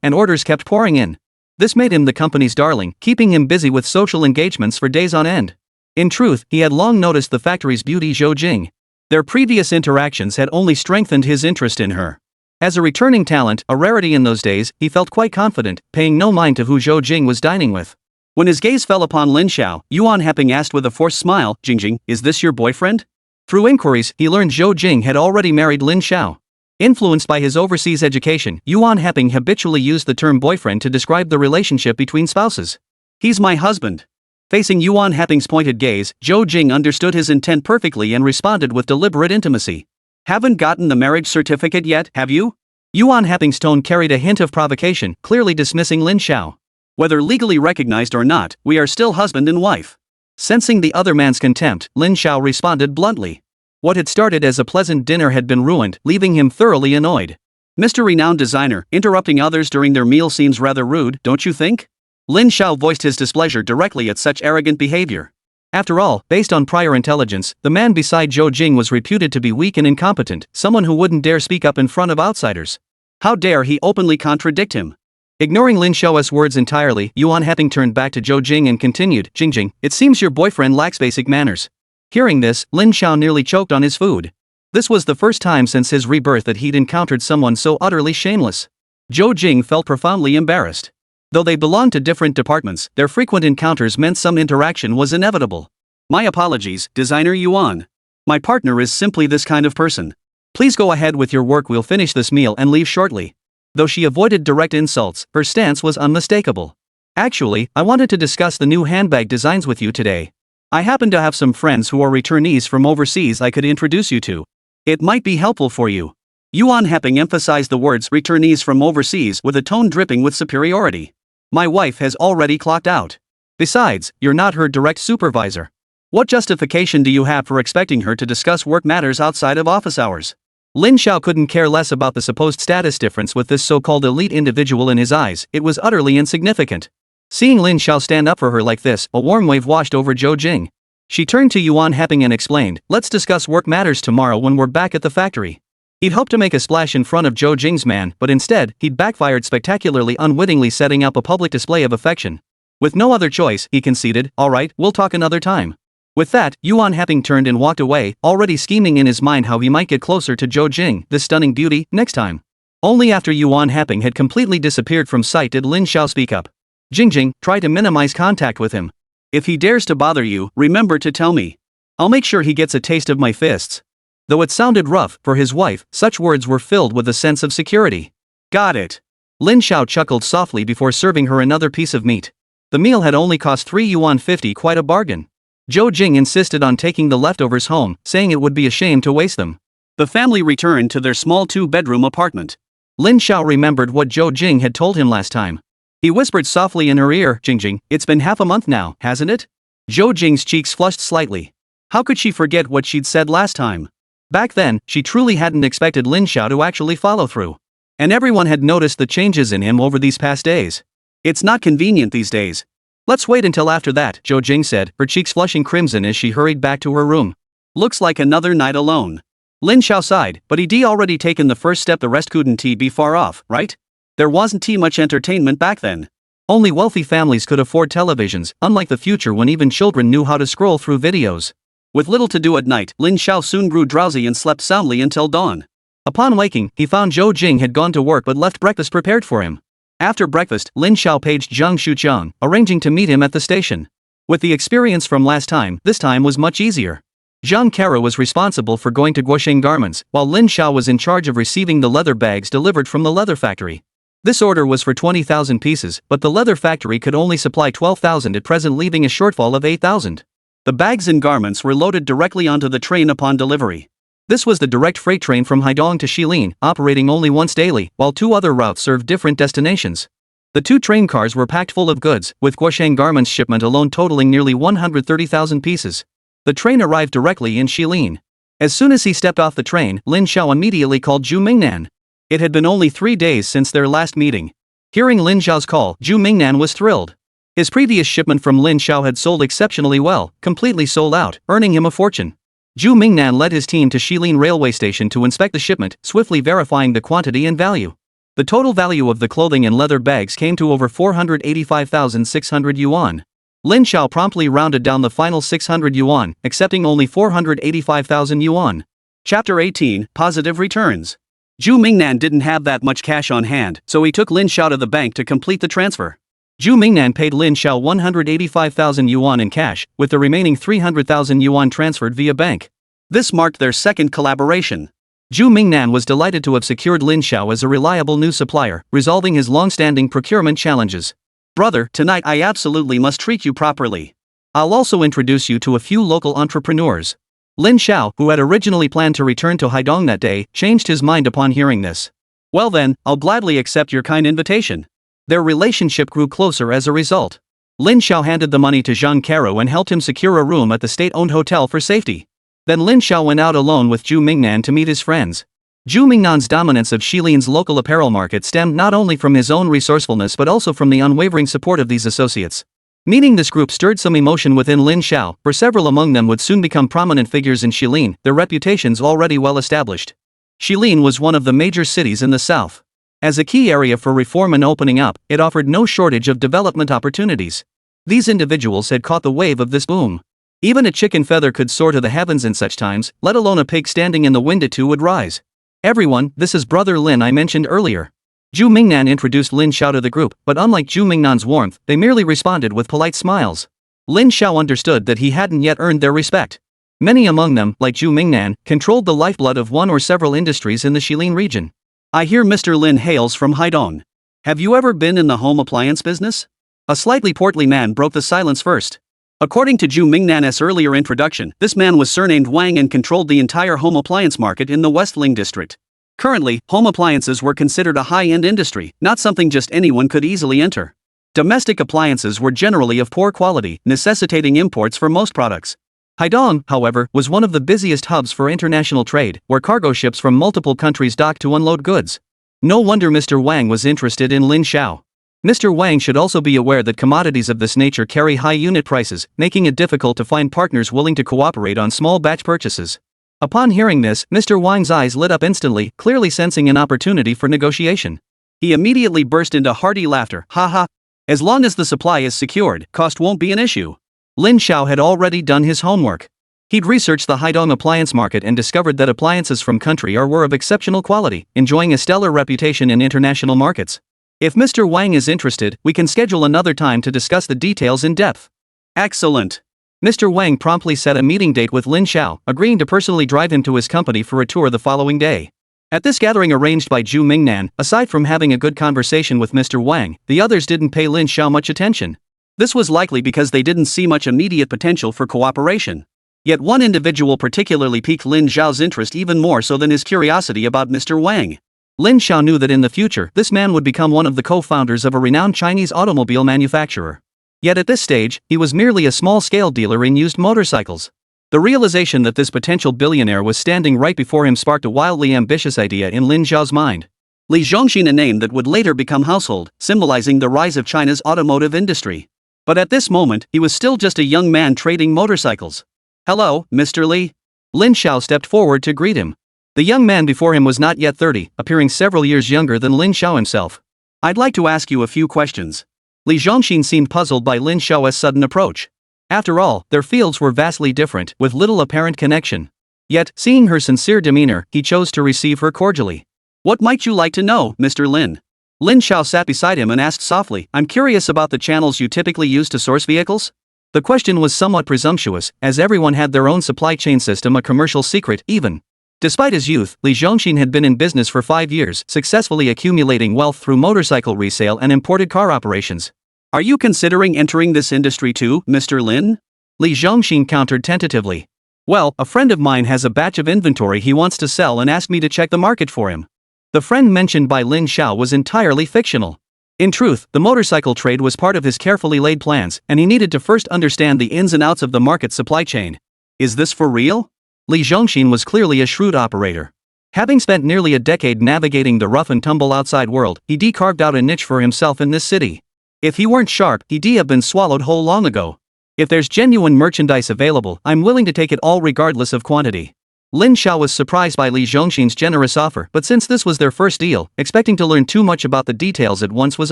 and orders kept pouring in. This made him the company's darling, keeping him busy with social engagements for days on end. In truth, he had long noticed the factory's beauty, Zhou Jing. Their previous interactions had only strengthened his interest in her. As a returning talent, a rarity in those days, he felt quite confident, paying no mind to who Zhou Jing was dining with. When his gaze fell upon Lin Xiao, Yuan Happing asked with a forced smile, "Jingjing, is this your boyfriend?" Through inquiries, he learned Zhou Jing had already married Lin Xiao. Influenced by his overseas education, Yuan Happing habitually used the term boyfriend to describe the relationship between spouses. "He's my husband." Facing Yuan Happing's pointed gaze, Zhou Jing understood his intent perfectly and responded with deliberate intimacy. "Haven't gotten the marriage certificate yet, have you?" Yuan Happing's tone carried a hint of provocation, clearly dismissing Lin Xiao. "Whether legally recognized or not, we are still husband and wife." Sensing the other man's contempt, Lin Xiao responded bluntly. What had started as a pleasant dinner had been ruined, leaving him thoroughly annoyed. "Mr. Renowned Designer, interrupting others during their meal seems rather rude, don't you think?" Lin Xiao voiced his displeasure directly at such arrogant behavior. After all, based on prior intelligence, the man beside Zhou Jing was reputed to be weak and incompetent, someone who wouldn't dare speak up in front of outsiders. How dare he openly contradict him? Ignoring Lin Xiao's words entirely, Yuan Happing turned back to Zhou Jing and continued, "Jingjing, it seems your boyfriend lacks basic manners." Hearing this, Lin Xiao nearly choked on his food. This was the first time since his rebirth that he'd encountered someone so utterly shameless. Zhou Jing felt profoundly embarrassed. Though they belonged to different departments, their frequent encounters meant some interaction was inevitable. My apologies, Designer Yuan. My partner is simply this kind of person. Please go ahead with your work, we'll finish this meal and leave shortly. Though she avoided direct insults, her stance was unmistakable. Actually, I wanted to discuss the new handbag designs with you today. I happen to have some friends who are returnees from overseas I could introduce you to. It might be helpful for you. Yuan Heping emphasized the words returnees from overseas with a tone dripping with superiority. My wife has already clocked out. Besides, you're not her direct supervisor. What justification do you have for expecting her to discuss work matters outside of office hours? Lin Xiao couldn't care less about the supposed status difference with this so-called elite individual in his eyes. It was utterly insignificant. Seeing Lin Xiao stand up for her like this, a warm wave washed over Zhou Jing. She turned to Yuan Heping and explained, let's discuss work matters tomorrow when we're back at the factory. He'd hoped to make a splash in front of Zhou Jing's man, but instead, he'd backfired spectacularly, unwittingly setting up a public display of affection. With no other choice, he conceded, alright, we'll talk another time. With that, Yuan Heping turned and walked away, already scheming in his mind how he might get closer to Zhou Jing, this stunning beauty, next time. Only after Yuan Heping had completely disappeared from sight did Lin Xiao speak up. Jingjing, try to minimize contact with him. If he dares to bother you, remember to tell me. I'll make sure he gets a taste of my fists. Though it sounded rough, for his wife, such words were filled with a sense of security. Got it. Lin Xiao chuckled softly before serving her another piece of meat. The meal had only cost 3 yuan 50, quite a bargain. Zhou Jing insisted on taking the leftovers home, saying it would be a shame to waste them. The family returned to their small 2-bedroom apartment. Lin Xiao remembered what Zhou Jing had told him last time. He whispered softly in her ear, Jingjing, it's been half a month now, hasn't it? Zhou Jing's cheeks flushed slightly. How could she forget what she'd said last time? Back then, she truly hadn't expected Lin Xiao to actually follow through. And everyone had noticed the changes in him over these past days. It's not convenient these days. Let's wait until after that, Zhou Jing said, her cheeks flushing crimson as she hurried back to her room. Looks like another night alone. Lin Xiao sighed, but he'd already taken the first step, the rest couldn't be far off, right? There wasn't much entertainment back then. Only wealthy families could afford televisions, unlike the future when even children knew how to scroll through videos. With little to do at night, Lin Xiao soon grew drowsy and slept soundly until dawn. Upon waking, he found Zhou Jing had gone to work but left breakfast prepared for him. After breakfast, Lin Xiao paged Zhang Shuqiang, arranging to meet him at the station. With the experience from last time, this time was much easier. Zhang Kara was responsible for going to Guosheng Garments, while Lin Xiao was in charge of receiving the leather bags delivered from the leather factory. This order was for 20,000 pieces, but the leather factory could only supply 12,000 at present, leaving a shortfall of 8,000. The bags and garments were loaded directly onto the train upon delivery. This was the direct freight train from Haidong to Shilin, operating only once daily, while 2 other routes served different destinations. The 2 train cars were packed full of goods, with Guosheng Garments shipment alone totaling nearly 130,000 pieces. The train arrived directly in Shilin. As soon as he stepped off the train, Lin Xiao immediately called Zhu Mingnan. It had been only 3 days since their last meeting. Hearing Lin Xiao's call, Zhu Mingnan was thrilled. His previous shipment from Lin Xiao had sold exceptionally well, completely sold out, earning him a fortune. Zhu Mingnan led his team to Shilin railway station to inspect the shipment, swiftly verifying the quantity and value. The total value of the clothing and leather bags came to over 485,600 yuan. Lin Xiao promptly rounded down the final 600 yuan, accepting only 485,000 yuan. Chapter 18, Positive Returns. Zhu Mingnan didn't have that much cash on hand, so he took Lin Xiao to the bank to complete the transfer. Zhu Mingnan paid Lin Xiao 185,000 yuan in cash, with the remaining 300,000 yuan transferred via bank. This marked their second collaboration. Zhu Mingnan was delighted to have secured Lin Xiao as a reliable new supplier, resolving his long-standing procurement challenges. Brother, tonight I absolutely must treat you properly. I'll also introduce you to a few local entrepreneurs. Lin Xiao, who had originally planned to return to Haidong that day, changed his mind upon hearing this. Well then, I'll gladly accept your kind invitation. Their relationship grew closer as a result. Lin Xiao handed the money to Zhang Caro and helped him secure a room at the state-owned hotel for safety. Then Lin Xiao went out alone with Zhu Mingnan to meet his friends. Zhu Mingnan's dominance of Shilin's local apparel market stemmed not only from his own resourcefulness but also from the unwavering support of these associates. Meeting this group stirred some emotion within Lin Xiao, for several among them would soon become prominent figures in Shilin, their reputations already well established. Shilin was one of the major cities in the south. As a key area for reform and opening up, it offered no shortage of development opportunities. These individuals had caught the wave of this boom. Even a chicken feather could soar to the heavens in such times, let alone a pig standing in the wind too would rise. Everyone, this is Brother Lin I mentioned earlier. Zhu Mingnan introduced Lin Xiao to the group, but unlike Zhu Mingnan's warmth, they merely responded with polite smiles. Lin Xiao understood that he hadn't yet earned their respect. Many among them, like Zhu Mingnan, controlled the lifeblood of one or several industries in the Shilin region. I hear Mr. Lin hails from Haidong. Have you ever been in the home appliance business? A slightly portly man broke the silence first. According to Zhu Mingnan's earlier introduction, this man was surnamed Wang and controlled the entire home appliance market in the Westling district. Currently, home appliances were considered a high-end industry, not something just anyone could easily enter. Domestic appliances were generally of poor quality, necessitating imports for most products. Haidong, however, was one of the busiest hubs for international trade, where cargo ships from multiple countries docked to unload goods. No wonder Mr. Wang was interested in Lin Xiao. Mr. Wang should also be aware that commodities of this nature carry high unit prices, making it difficult to find partners willing to cooperate on small batch purchases. Upon hearing this, Mr. Wang's eyes lit up instantly, clearly sensing an opportunity for negotiation. He immediately burst into hearty laughter. Haha. As long as the supply is secured, cost won't be an issue. Lin Xiao had already done his homework. He'd researched the Haidong appliance market and discovered that appliances from country were of exceptional quality, enjoying a stellar reputation in international markets. If Mr. Wang is interested, we can schedule another time to discuss the details in depth. Excellent. Mr. Wang promptly set a meeting date with Lin Xiao, agreeing to personally drive him to his company for a tour the following day. At this gathering arranged by Zhu Mingnan, aside from having a good conversation with Mr. Wang, the others didn't pay Lin Xiao much attention. This was likely because they didn't see much immediate potential for cooperation. Yet one individual particularly piqued Lin Xiao's interest even more so than his curiosity about Mr. Wang. Lin Xiao knew that in the future, this man would become one of the co-founders of a renowned Chinese automobile manufacturer. Yet at this stage, he was merely a small-scale dealer in used motorcycles. The realization that this potential billionaire was standing right before him sparked a wildly ambitious idea in Lin Xiao's mind. Li Zhongxin, a name that would later become household, symbolizing the rise of China's automotive industry. But at this moment, he was still just a young man trading motorcycles. Hello, Mr. Li. Lin Xiao stepped forward to greet him. The young man before him was not yet 30, appearing several years younger than Lin Xiao himself. I'd like to ask you a few questions. Li Zhongxin seemed puzzled by Lin Xiao's sudden approach. After all, their fields were vastly different, with little apparent connection. Yet, seeing her sincere demeanor, he chose to receive her cordially. What might you like to know, Mr. Lin? Lin Xiao sat beside him and asked softly, I'm curious about the channels you typically use to source vehicles? The question was somewhat presumptuous, as everyone had their own supply chain system, a commercial secret, even. Despite his youth, Li Zhongxin had been in business for 5 years, successfully accumulating wealth through motorcycle resale and imported car operations. Are you considering entering this industry too, Mr. Lin? Li Zhongxin countered tentatively. Well, a friend of mine has a batch of inventory he wants to sell and asked me to check the market for him. The friend mentioned by Lin Xiao was entirely fictional. In truth, the motorcycle trade was part of his carefully laid plans, and he needed to first understand the ins and outs of the market supply chain. Is this for real? Li Zhongxin was clearly a shrewd operator. Having spent nearly a decade navigating the rough and tumble outside world, he'd carved out a niche for himself in this city. If he weren't sharp, he'd have been swallowed whole long ago. If there's genuine merchandise available, I'm willing to take it all regardless of quantity. Lin Xiao was surprised by Li Zhongxin's generous offer, but since this was their first deal, expecting to learn too much about the details at once was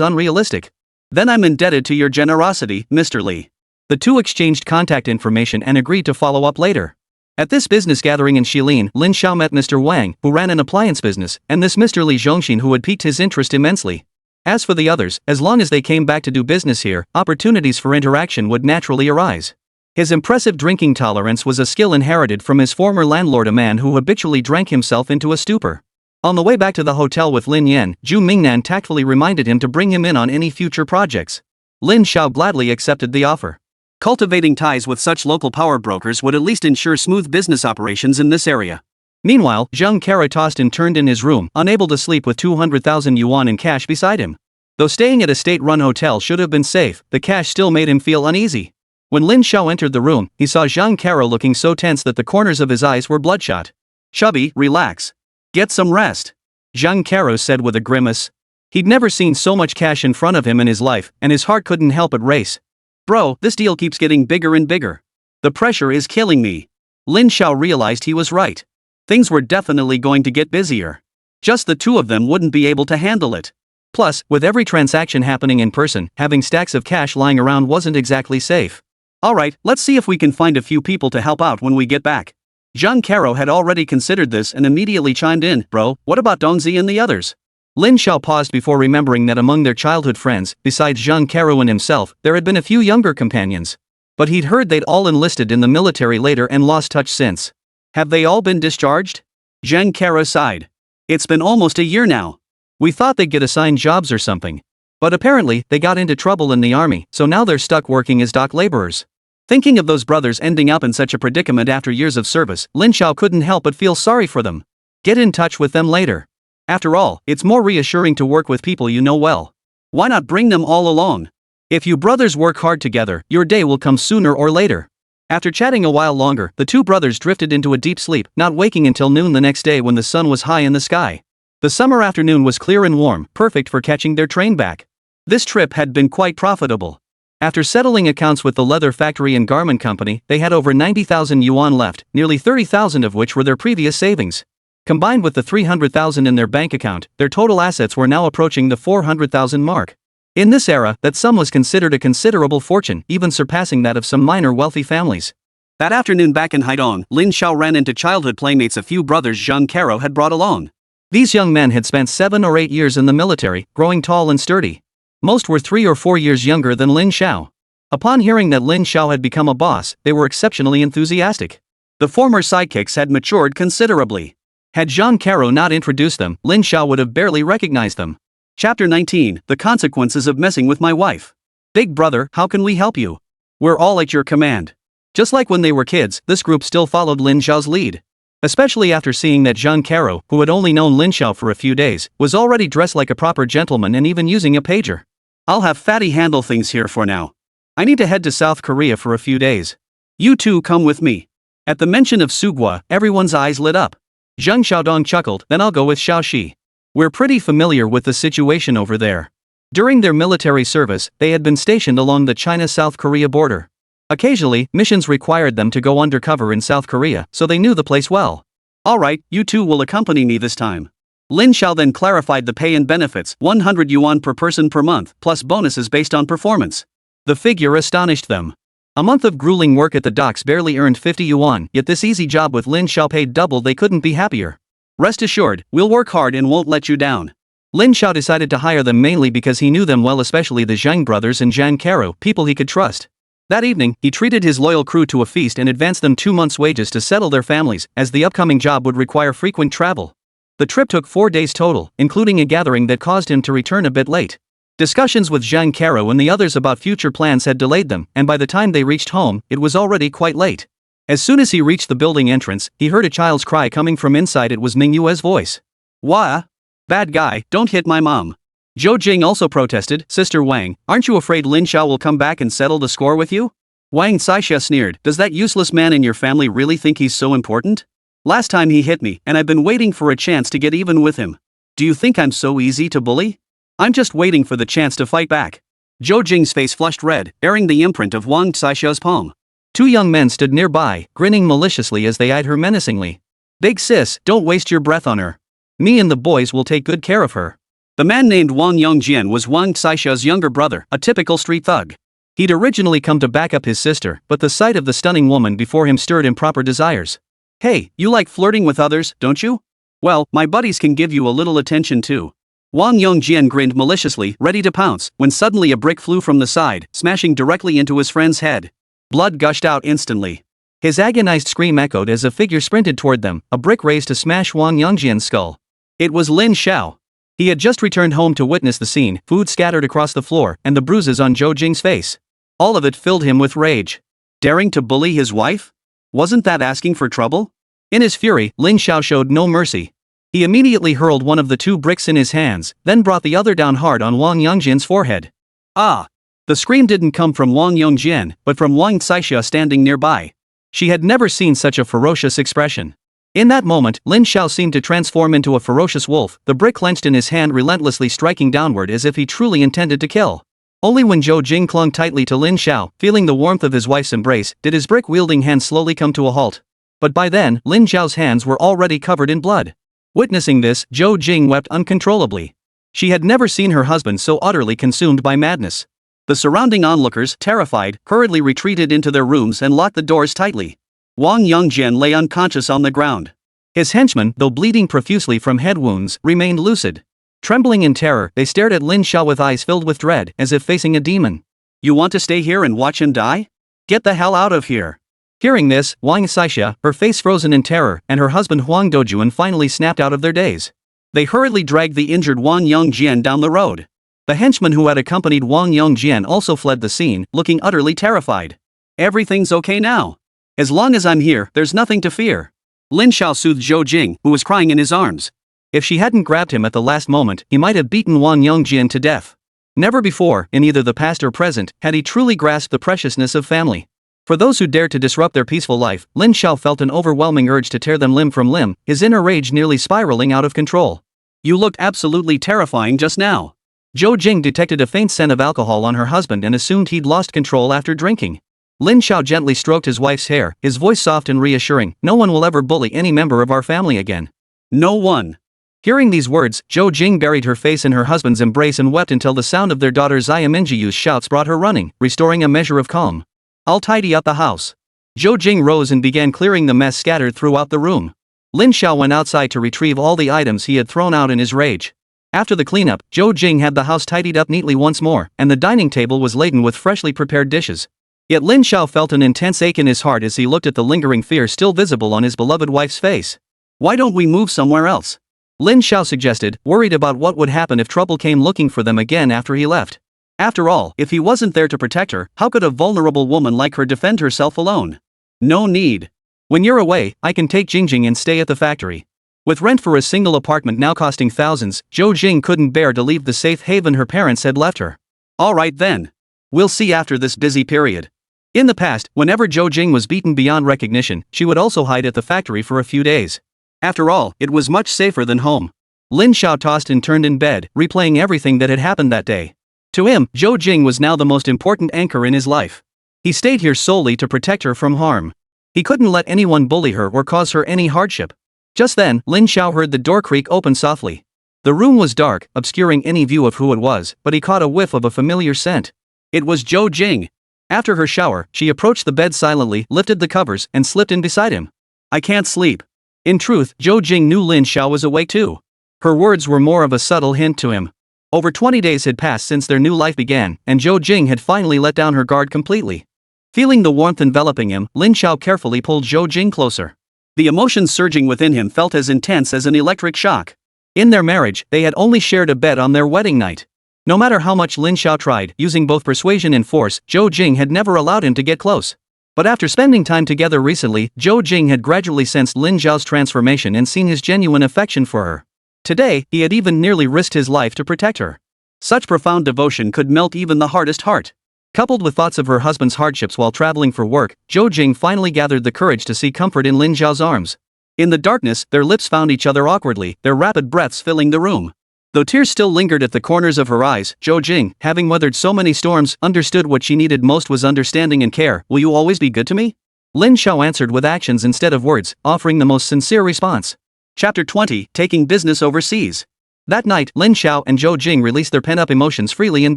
unrealistic. Then I'm indebted to your generosity, Mr. Li. The two exchanged contact information and agreed to follow up later. At this business gathering in Shilin, Lin Xiao met Mr. Wang, who ran an appliance business, and this Mr. Li Zhongxin, who had piqued his interest immensely. As for the others, as long as they came back to do business here, opportunities for interaction would naturally arise. His impressive drinking tolerance was a skill inherited from his former landlord, a man who habitually drank himself into a stupor. On the way back to the hotel with Lin Yan, Zhu Mingnan tactfully reminded him to bring him in on any future projects. Lin Xiao gladly accepted the offer. Cultivating ties with such local power brokers would at least ensure smooth business operations in this area. Meanwhile, Zhang Kara tossed and turned in his room, unable to sleep with 200,000 yuan in cash beside him. Though staying at a state-run hotel should have been safe, the cash still made him feel uneasy. When Lin Xiao entered the room, he saw Zhang Kara looking so tense that the corners of his eyes were bloodshot. Chubby, relax. Get some rest. Zhang Kara said with a grimace. He'd never seen so much cash in front of him in his life, and his heart couldn't help but race. Bro, this deal keeps getting bigger and bigger. The pressure is killing me. Lin Xiao realized he was right. Things were definitely going to get busier. Just the two of them wouldn't be able to handle it. Plus, with every transaction happening in person, having stacks of cash lying around wasn't exactly safe. Alright, let's see if we can find a few people to help out when we get back. Zhang Caro had already considered this and immediately chimed in, bro, what about Dongzi and the others? Lin Xiao paused before remembering that among their childhood friends, besides Zhang Caro and himself, there had been a few younger companions. But he'd heard they'd all enlisted in the military later and lost touch since. Have they all been discharged? Zhang Caro sighed. It's been almost a year now. We thought they'd get assigned jobs or something. But apparently, they got into trouble in the army, so now they're stuck working as dock laborers. Thinking of those brothers ending up in such a predicament after years of service, Lin Xiao couldn't help but feel sorry for them. Get in touch with them later. After all, it's more reassuring to work with people you know well. Why not bring them all along? If you brothers work hard together, your day will come sooner or later. After chatting a while longer, the two brothers drifted into a deep sleep, not waking until noon the next day when the sun was high in the sky. The summer afternoon was clear and warm, perfect for catching their train back. This trip had been quite profitable. After settling accounts with the leather factory and garment company, they had over 90,000 yuan left, nearly 30,000 of which were their previous savings. Combined with the 300,000 in their bank account, their total assets were now approaching the 400,000 mark. In this era, that sum was considered a considerable fortune, even surpassing that of some minor wealthy families. That afternoon back in Haidong, Lin Xiao ran into childhood playmates a few brothers Zhang Caro had brought along. These young men had spent 7 or 8 years in the military, growing tall and sturdy. Most were 3 or 4 years younger than Lin Xiao. Upon hearing that Lin Xiao had become a boss, they were exceptionally enthusiastic. The former sidekicks had matured considerably. Had Zhang Caro not introduced them, Lin Xiao would have barely recognized them. Chapter 19, The Consequences of Messing with My Wife. Big brother, how can we help you? We're all at your command. Just like when they were kids, this group still followed Lin Xiao's lead. Especially after seeing that Zhang Caro, who had only known Lin Xiao for a few days, was already dressed like a proper gentleman and even using a pager. I'll have Fatty handle things here for now. I need to head to South Korea for a few days. You two come with me. At the mention of Sugwa, everyone's eyes lit up. Zhang Xiaodong chuckled, then I'll go with Xiaoxi. We're pretty familiar with the situation over there. During their military service, they had been stationed along the China-South Korea border. Occasionally, missions required them to go undercover in South Korea, so they knew the place well. Alright, you two will accompany me this time. Lin Xiao then clarified the pay and benefits, 100 yuan per person per month, plus bonuses based on performance. The figure astonished them. A month of grueling work at the docks barely earned 50 yuan, yet this easy job with Lin Xiao paid double. They couldn't be happier. Rest assured, we'll work hard and won't let you down. Lin Xiao decided to hire them mainly because he knew them well, especially the Zhang brothers and Zhang Caro, people he could trust. That evening, he treated his loyal crew to a feast and advanced them 2 months' wages to settle their families, as the upcoming job would require frequent travel. The trip took 4 days total, including a gathering that caused him to return a bit late. Discussions with Zhang Caro and the others about future plans had delayed them, and by the time they reached home, it was already quite late. As soon as he reached the building entrance, he heard a child's cry coming from inside. It was Mingyue's voice. Wah? Bad guy, don't hit my mom. Zhou Jing also protested, Sister Wang, aren't you afraid Lin Xiao will come back and settle the score with you? Wang Caixia sneered, does that useless man in your family really think he's so important? Last time he hit me, and I've been waiting for a chance to get even with him. Do you think I'm so easy to bully? I'm just waiting for the chance to fight back. Zhou Jing's face flushed red, bearing the imprint of Wang Caixia's palm. 2 young men stood nearby, grinning maliciously as they eyed her menacingly. Big sis, don't waste your breath on her. Me and the boys will take good care of her. The man named Wang Yongjian was Wang Caixia's younger brother, a typical street thug. He'd originally come to back up his sister, but the sight of the stunning woman before him stirred improper desires. Hey, you like flirting with others, don't you? Well, my buddies can give you a little attention too. Wang Yongjian grinned maliciously, ready to pounce, when suddenly a brick flew from the side, smashing directly into his friend's head. Blood gushed out instantly. His agonized scream echoed as a figure sprinted toward them, a brick raised to smash Wang Yongjian's skull. It was Lin Xiao. He had just returned home to witness the scene, food scattered across the floor, and the bruises on Zhou Jing's face. All of it filled him with rage. Daring to bully his wife? Wasn't that asking for trouble? In his fury, Lin Xiao showed no mercy. He immediately hurled one of the 2 bricks in his hands, then brought the other down hard on Wang Yongjian's forehead. Ah! The scream didn't come from Wang Yongjian, but from Wang Caixia standing nearby. She had never seen such a ferocious expression. In that moment, Lin Xiao seemed to transform into a ferocious wolf, the brick clenched in his hand relentlessly striking downward as if he truly intended to kill. Only when Zhou Jing clung tightly to Lin Xiao, feeling the warmth of his wife's embrace, did his brick-wielding hand slowly come to a halt. But by then, Lin Xiao's hands were already covered in blood. Witnessing this, Zhou Jing wept uncontrollably. She had never seen her husband so utterly consumed by madness. The surrounding onlookers, terrified, hurriedly retreated into their rooms and locked the doors tightly. Wang Yongjian lay unconscious on the ground. His henchmen, though bleeding profusely from head wounds, remained lucid. Trembling in terror, they stared at Lin Xiao with eyes filled with dread, as if facing a demon. "You want to stay here and watch him die? Get the hell out of here." Hearing this, Wang Saixia, her face frozen in terror, and her husband Huang Dojuan finally snapped out of their daze. They hurriedly dragged the injured Wang Yongjian down the road. The henchman who had accompanied Wang Yongjian also fled the scene, looking utterly terrified. "Everything's okay now. As long as I'm here, there's nothing to fear." Lin Xiao soothed Zhou Jing, who was crying in his arms. If she hadn't grabbed him at the last moment, he might have beaten Wang Yongjian to death. Never before, in either the past or present, had he truly grasped the preciousness of family. For those who dared to disrupt their peaceful life, Lin Xiao felt an overwhelming urge to tear them limb from limb, his inner rage nearly spiraling out of control. "You looked absolutely terrifying just now." Zhou Jing detected a faint scent of alcohol on her husband and assumed he'd lost control after drinking. Lin Xiao gently stroked his wife's hair, his voice soft and reassuring. "No one will ever bully any member of our family again." "No one." Hearing these words, Zhou Jing buried her face in her husband's embrace and wept until the sound of their daughter Xia Minjiu's shouts brought her running, restoring a measure of calm. "I'll tidy up the house." Zhou Jing rose and began clearing the mess scattered throughout the room. Lin Xiao went outside to retrieve all the items he had thrown out in his rage. After the cleanup, Zhou Jing had the house tidied up neatly once more, and the dining table was laden with freshly prepared dishes. Yet Lin Xiao felt an intense ache in his heart as he looked at the lingering fear still visible on his beloved wife's face. "Why don't we move somewhere else?" Lin Xiao suggested, worried about what would happen if trouble came looking for them again after he left. After all, if he wasn't there to protect her, how could a vulnerable woman like her defend herself alone? "No need. When you're away, I can take Jingjing and stay at the factory." With rent for a single apartment now costing thousands, Zhou Jing couldn't bear to leave the safe haven her parents had left her. "All right then. We'll see after this busy period." In the past, whenever Zhou Jing was beaten beyond recognition, she would also hide at the factory for a few days. After all, it was much safer than home. Lin Xiao tossed and turned in bed, replaying everything that had happened that day. To him, Zhou Jing was now the most important anchor in his life. He stayed here solely to protect her from harm. He couldn't let anyone bully her or cause her any hardship. Just then, Lin Xiao heard the door creak open softly. The room was dark, obscuring any view of who it was, but he caught a whiff of a familiar scent. It was Zhou Jing. After her shower, she approached the bed silently, lifted the covers, and slipped in beside him. "I can't sleep." In truth, Zhou Jing knew Lin Xiao was awake too. Her words were more of a subtle hint to him. Over 20 days had passed since their new life began, and Zhou Jing had finally let down her guard completely. Feeling the warmth enveloping him, Lin Xiao carefully pulled Zhou Jing closer. The emotions surging within him felt as intense as an electric shock. In their marriage, they had only shared a bed on their wedding night. No matter how much Lin Xiao tried, using both persuasion and force, Zhou Jing had never allowed him to get close. But after spending time together recently, Zhou Jing had gradually sensed Lin Xiao's transformation and seen his genuine affection for her. Today, he had even nearly risked his life to protect her. Such profound devotion could melt even the hardest heart. Coupled with thoughts of her husband's hardships while traveling for work, Zhou Jing finally gathered the courage to seek comfort in Lin Xiao's arms. In the darkness, their lips found each other awkwardly, their rapid breaths filling the room. Though tears still lingered at the corners of her eyes, Zhou Jing, having weathered so many storms, understood what she needed most was understanding and care. "Will you always be good to me?" Lin Xiao answered with actions instead of words, offering the most sincere response. Chapter 20, Taking Business Overseas. That night, Lin Xiao and Zhou Jing released their pent-up emotions freely in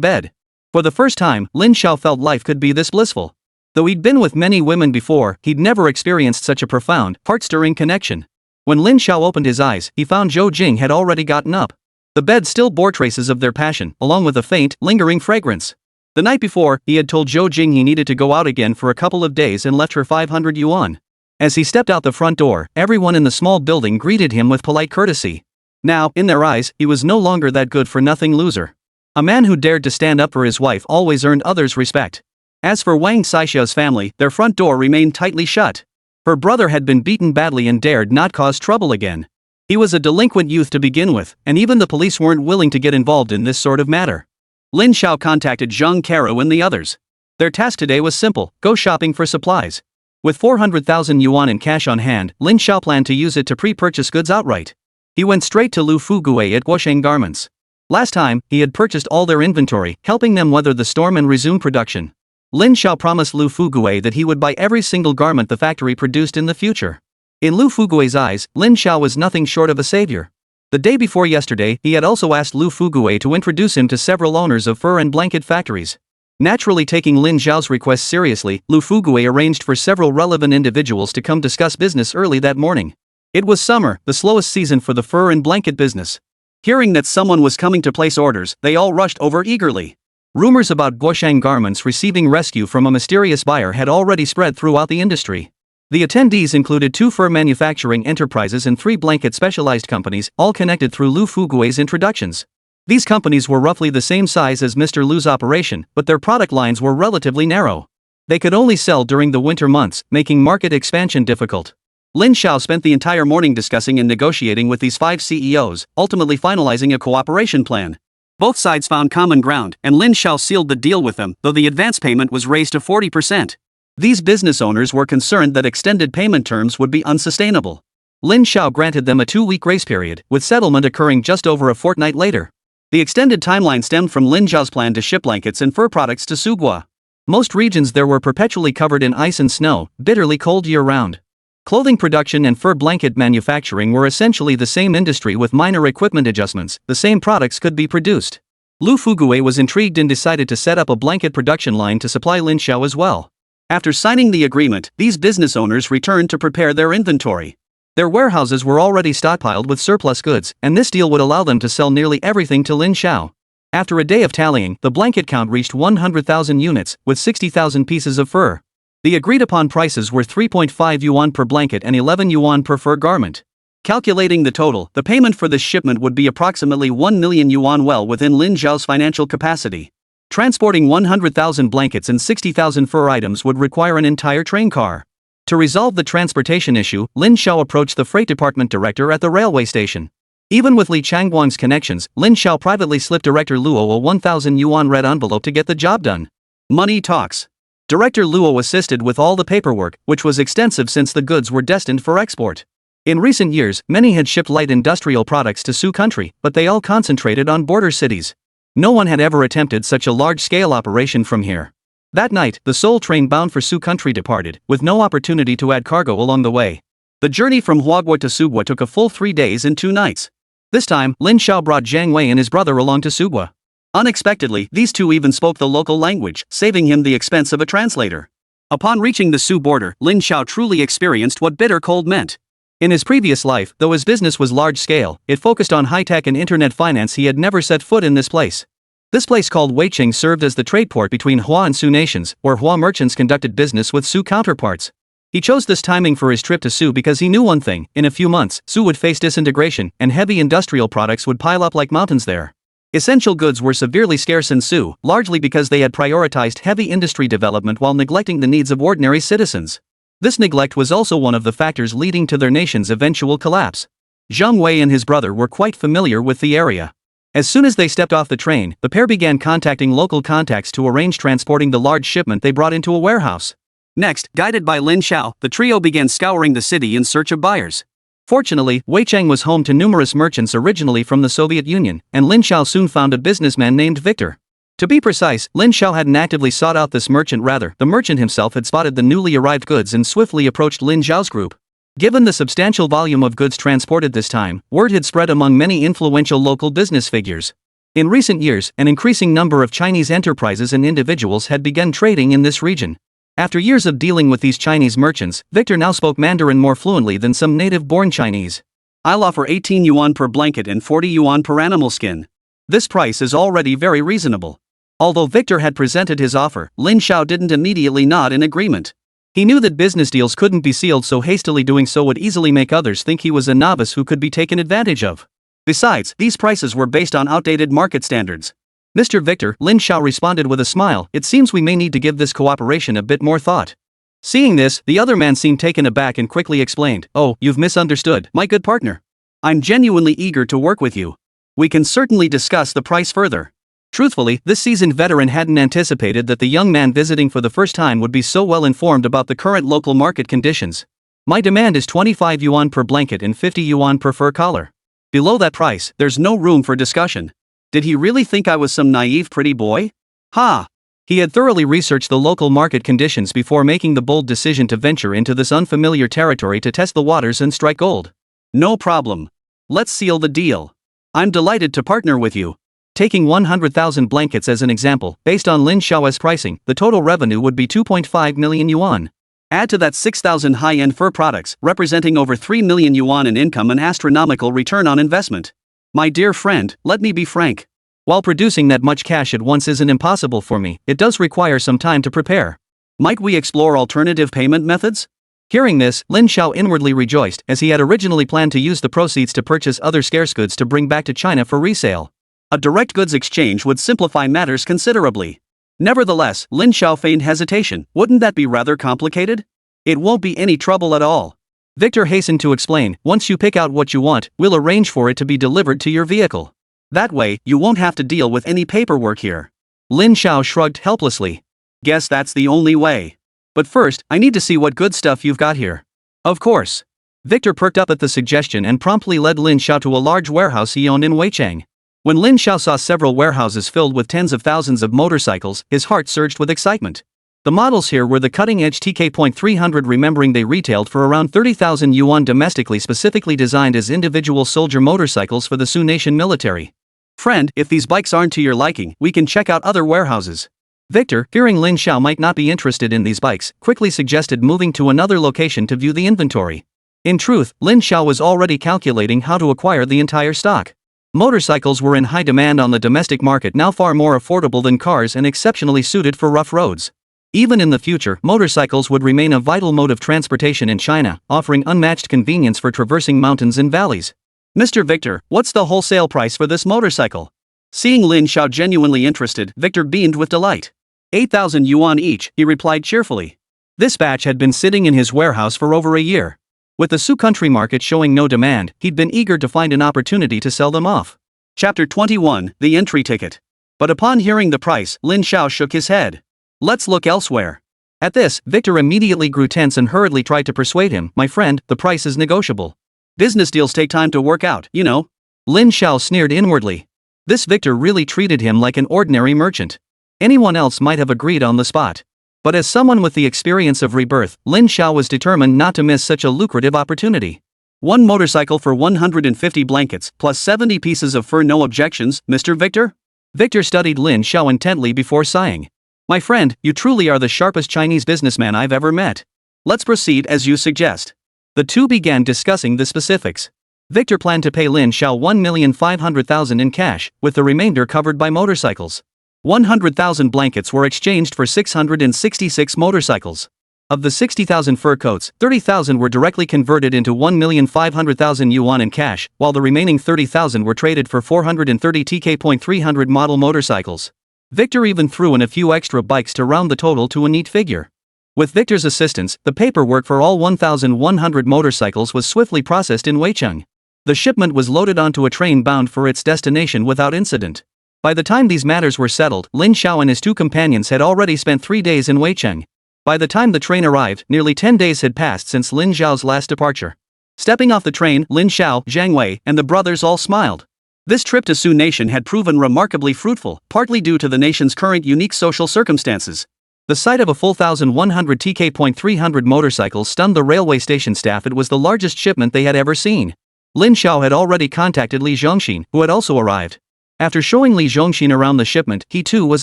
bed. For the first time, Lin Xiao felt life could be this blissful. Though he'd been with many women before, he'd never experienced such a profound, heart-stirring connection. When Lin Xiao opened his eyes, he found Zhou Jing had already gotten up. The bed still bore traces of their passion, along with a faint, lingering fragrance. The night before, he had told Zhou Jing he needed to go out again for a couple of days and left her 500 yuan. As he stepped out the front door, everyone in the small building greeted him with polite courtesy. Now, in their eyes, he was no longer that good-for-nothing loser. A man who dared to stand up for his wife always earned others' respect. As for Wang Saixia's family, their front door remained tightly shut. Her brother had been beaten badly and dared not cause trouble again. He was a delinquent youth to begin with, and even the police weren't willing to get involved in this sort of matter. Lin Xiao contacted Zhang Caro and the others. Their task today was simple: go shopping for supplies. With 400,000 yuan in cash on hand, Lin Xiao planned to use it to pre-purchase goods outright. He went straight to Lu Fuguei at Guosheng Garments. Last time, he had purchased all their inventory, helping them weather the storm and resume production. Lin Xiao promised Lu Fuguei that he would buy every single garment the factory produced in the future. In Lu Fuguei's eyes, Lin Xiao was nothing short of a savior. The day before yesterday, he had also asked Lu Fuguei to introduce him to several owners of fur and blanket factories. Naturally taking Lin Zhao's request seriously, Lu Fugue arranged for several relevant individuals to come discuss business early that morning. It was summer, the slowest season for the fur and blanket business. Hearing that someone was coming to place orders, they all rushed over eagerly. Rumors about Guoshang garments receiving rescue from a mysterious buyer had already spread throughout the industry. The attendees included 2 fur manufacturing enterprises and 3 blanket specialized companies, all connected through Lu Fugue's introductions. These companies were roughly the same size as Mr. Lu's operation, but their product lines were relatively narrow. They could only sell during the winter months, making market expansion difficult. Lin Zhao spent the entire morning discussing and negotiating with these 5 CEOs, ultimately finalizing a cooperation plan. Both sides found common ground, and Lin Zhao sealed the deal with them, though the advance payment was raised to 40%. These business owners were concerned that extended payment terms would be unsustainable. Lin Zhao granted them a 2-week grace period, with settlement occurring just over a fortnight later. The extended timeline stemmed from Lin Zhao's plan to ship blankets and fur products to Sugua. Most regions there were perpetually covered in ice and snow, bitterly cold year-round. Clothing production and fur blanket manufacturing were essentially the same industry with minor equipment adjustments. The same products could be produced. Lu Fugue was intrigued and decided to set up a blanket production line to supply Lin Zhao as well. After signing the agreement, these business owners returned to prepare their inventory. Their warehouses were already stockpiled with surplus goods, and this deal would allow them to sell nearly everything to Lin Zhao. After a day of tallying, the blanket count reached 100,000 units, with 60,000 pieces of fur. The agreed-upon prices were 3.5 yuan per blanket and 11 yuan per fur garment. Calculating the total, the payment for this shipment would be approximately 1 million yuan, well within Lin Zhao's financial capacity. Transporting 100,000 blankets and 60,000 fur items would require an entire train car. To resolve the transportation issue, Lin Zhao approached the freight department director at the railway station. Even with Li Changguang's connections, Lin Zhao privately slipped Director Luo a 1,000 yuan red envelope to get the job done. Money talks. Director Luo assisted with all the paperwork, which was extensive since the goods were destined for export. In recent years, many had shipped light industrial products to Su country, but they all concentrated on border cities. No one had ever attempted such a large-scale operation from here. That night, the sole train bound for Su country departed, with no opportunity to add cargo along the way. The journey from Huaguo to Sugua took a full 3 days and 2 nights. This time, Lin Zhao brought Jiang Wei and his brother along to Sugua. Unexpectedly, these two even spoke the local language, saving him the expense of a translator. Upon reaching the Su border, Lin Zhao truly experienced what bitter cold meant. In his previous life, though his business was large-scale, it focused on high-tech and internet finance. He had never set foot in this place. This place called Weiqing served as the trade port between Hua and Su nations, where Hua merchants conducted business with Su counterparts. He chose this timing for his trip to Su because he knew one thing: in a few months, Su would face disintegration, and heavy industrial products would pile up like mountains there. Essential goods were severely scarce in Su, largely because they had prioritized heavy industry development while neglecting the needs of ordinary citizens. This neglect was also one of the factors leading to their nation's eventual collapse. Jiang Wei and his brother were quite familiar with the area. As soon as they stepped off the train, the pair began contacting local contacts to arrange transporting the large shipment they brought into a warehouse. Next, guided by Lin Zhao, the trio began scouring the city in search of buyers. Fortunately, Weicheng was home to numerous merchants originally from the Soviet Union, and Lin Zhao soon found a businessman named Victor. To be precise, Lin Zhao hadn't actively sought out this merchant, rather, the merchant himself had spotted the newly arrived goods and swiftly approached Lin Zhao's group. Given the substantial volume of goods transported this time, word had spread among many influential local business figures. In recent years, an increasing number of Chinese enterprises and individuals had begun trading in this region. After years of dealing with these Chinese merchants, Victor now spoke Mandarin more fluently than some native-born Chinese. "I'll offer 18 yuan per blanket and 40 yuan per animal skin. This price is already very reasonable." Although Victor had presented his offer, Lin Zhao didn't immediately nod in agreement. He knew that business deals couldn't be sealed, so hastily doing so would easily make others think he was a novice who could be taken advantage of. Besides, these prices were based on outdated market standards. "Mr. Victor," Lin Zhao responded with a smile, "it seems we may need to give this cooperation a bit more thought." Seeing this, the other man seemed taken aback and quickly explained, "Oh, you've misunderstood, my good partner. I'm genuinely eager to work with you. We can certainly discuss the price further." Truthfully, this seasoned veteran hadn't anticipated that the young man visiting for the first time would be so well informed about the current local market conditions. "My demand is 25 yuan per blanket and 50 yuan per fur collar. Below that price, there's no room for discussion." Did he really think I was some naive pretty boy? Ha! He had thoroughly researched the local market conditions before making the bold decision to venture into this unfamiliar territory to test the waters and strike gold. "No problem. Let's seal the deal. I'm delighted to partner with you." Taking 100,000 blankets as an example, based on Lin Xiao's pricing, the total revenue would be 2.5 million yuan. Add to that 6,000 high-end fur products, representing over 3 million yuan in income, an astronomical return on investment. My dear friend, let me be frank. While producing that much cash at once isn't impossible for me, it does require some time to prepare. Might we explore alternative payment methods? Hearing this, Lin Xiao inwardly rejoiced, as he had originally planned to use the proceeds to purchase other scarce goods to bring back to China for resale. A direct goods exchange would simplify matters considerably. Nevertheless, Lin Xiao feigned hesitation. Wouldn't that be rather complicated? It won't be any trouble at all. Victor hastened to explain, once you pick out what you want, we'll arrange for it to be delivered to your vehicle. That way, you won't have to deal with any paperwork here. Lin Xiao shrugged helplessly. Guess that's the only way. But first, I need to see what good stuff you've got here. Of course. Victor perked up at the suggestion and promptly led Lin Xiao to a large warehouse he owned in Weicheng. When Lin Xiao saw several warehouses filled with tens of thousands of motorcycles, his heart surged with excitement. The models here were the cutting-edge TK.300, remembering they retailed for around 30,000 yuan domestically, specifically designed as individual soldier motorcycles for the Sioux Nation military. Friend, if these bikes aren't to your liking, we can check out other warehouses. Victor, fearing Lin Xiao might not be interested in these bikes, quickly suggested moving to another location to view the inventory. In truth, Lin Xiao was already calculating how to acquire the entire stock. Motorcycles were in high demand on the domestic market, now far more affordable than cars and exceptionally suited for rough roads. Even in the future, motorcycles would remain a vital mode of transportation in China, offering unmatched convenience for traversing mountains and valleys. Mr. Victor, what's the wholesale price for this motorcycle? Seeing Lin Xiao genuinely interested, Victor beamed with delight. 8,000 yuan each, he replied cheerfully. This batch had been sitting in his warehouse for over a year. With the Sioux country market showing no demand, he'd been eager to find an opportunity to sell them off. Chapter 21, The Entry Ticket. But upon hearing the price, Lin Xiao shook his head. Let's look elsewhere. At this, Victor immediately grew tense and hurriedly tried to persuade him, my friend, the price is negotiable. Business deals take time to work out, you know. Lin Xiao sneered inwardly. This Victor really treated him like an ordinary merchant. Anyone else might have agreed on the spot. But as someone with the experience of rebirth, Lin Xiao was determined not to miss such a lucrative opportunity. One motorcycle for 150 blankets, plus 70 pieces of fur, no objections, Mr. Victor? Victor studied Lin Xiao intently before sighing. My friend, you truly are the sharpest Chinese businessman I've ever met. Let's proceed as you suggest. The two began discussing the specifics. Victor planned to pay Lin Xiao 1,500,000 in cash, with the remainder covered by motorcycles. 100,000 blankets were exchanged for 666 motorcycles. Of the 60,000 fur coats, 30,000 were directly converted into 1,500,000 yuan in cash, while the remaining 30,000 were traded for 430 TK.300 model motorcycles. Victor even threw in a few extra bikes to round the total to a neat figure. With Victor's assistance, the paperwork for all 1,100 motorcycles was swiftly processed in Weicheng. The shipment was loaded onto a train bound for its destination without incident. By the time these matters were settled, Lin Xiao and his two companions had already spent 3 days in Weicheng. By the time the train arrived, nearly 10 days had passed since Lin Xiao's last departure. Stepping off the train, Lin Xiao, Zhang Wei, and the brothers all smiled. This trip to Sioux Nation had proven remarkably fruitful, partly due to the nation's current unique social circumstances. The sight of a full 1,100 TK.300 motorcycles stunned the railway station staff. It was the largest shipment they had ever seen. Lin Xiao had already contacted Li Zhongxin, who had also arrived. After showing Li Zhongxin around the shipment, he too was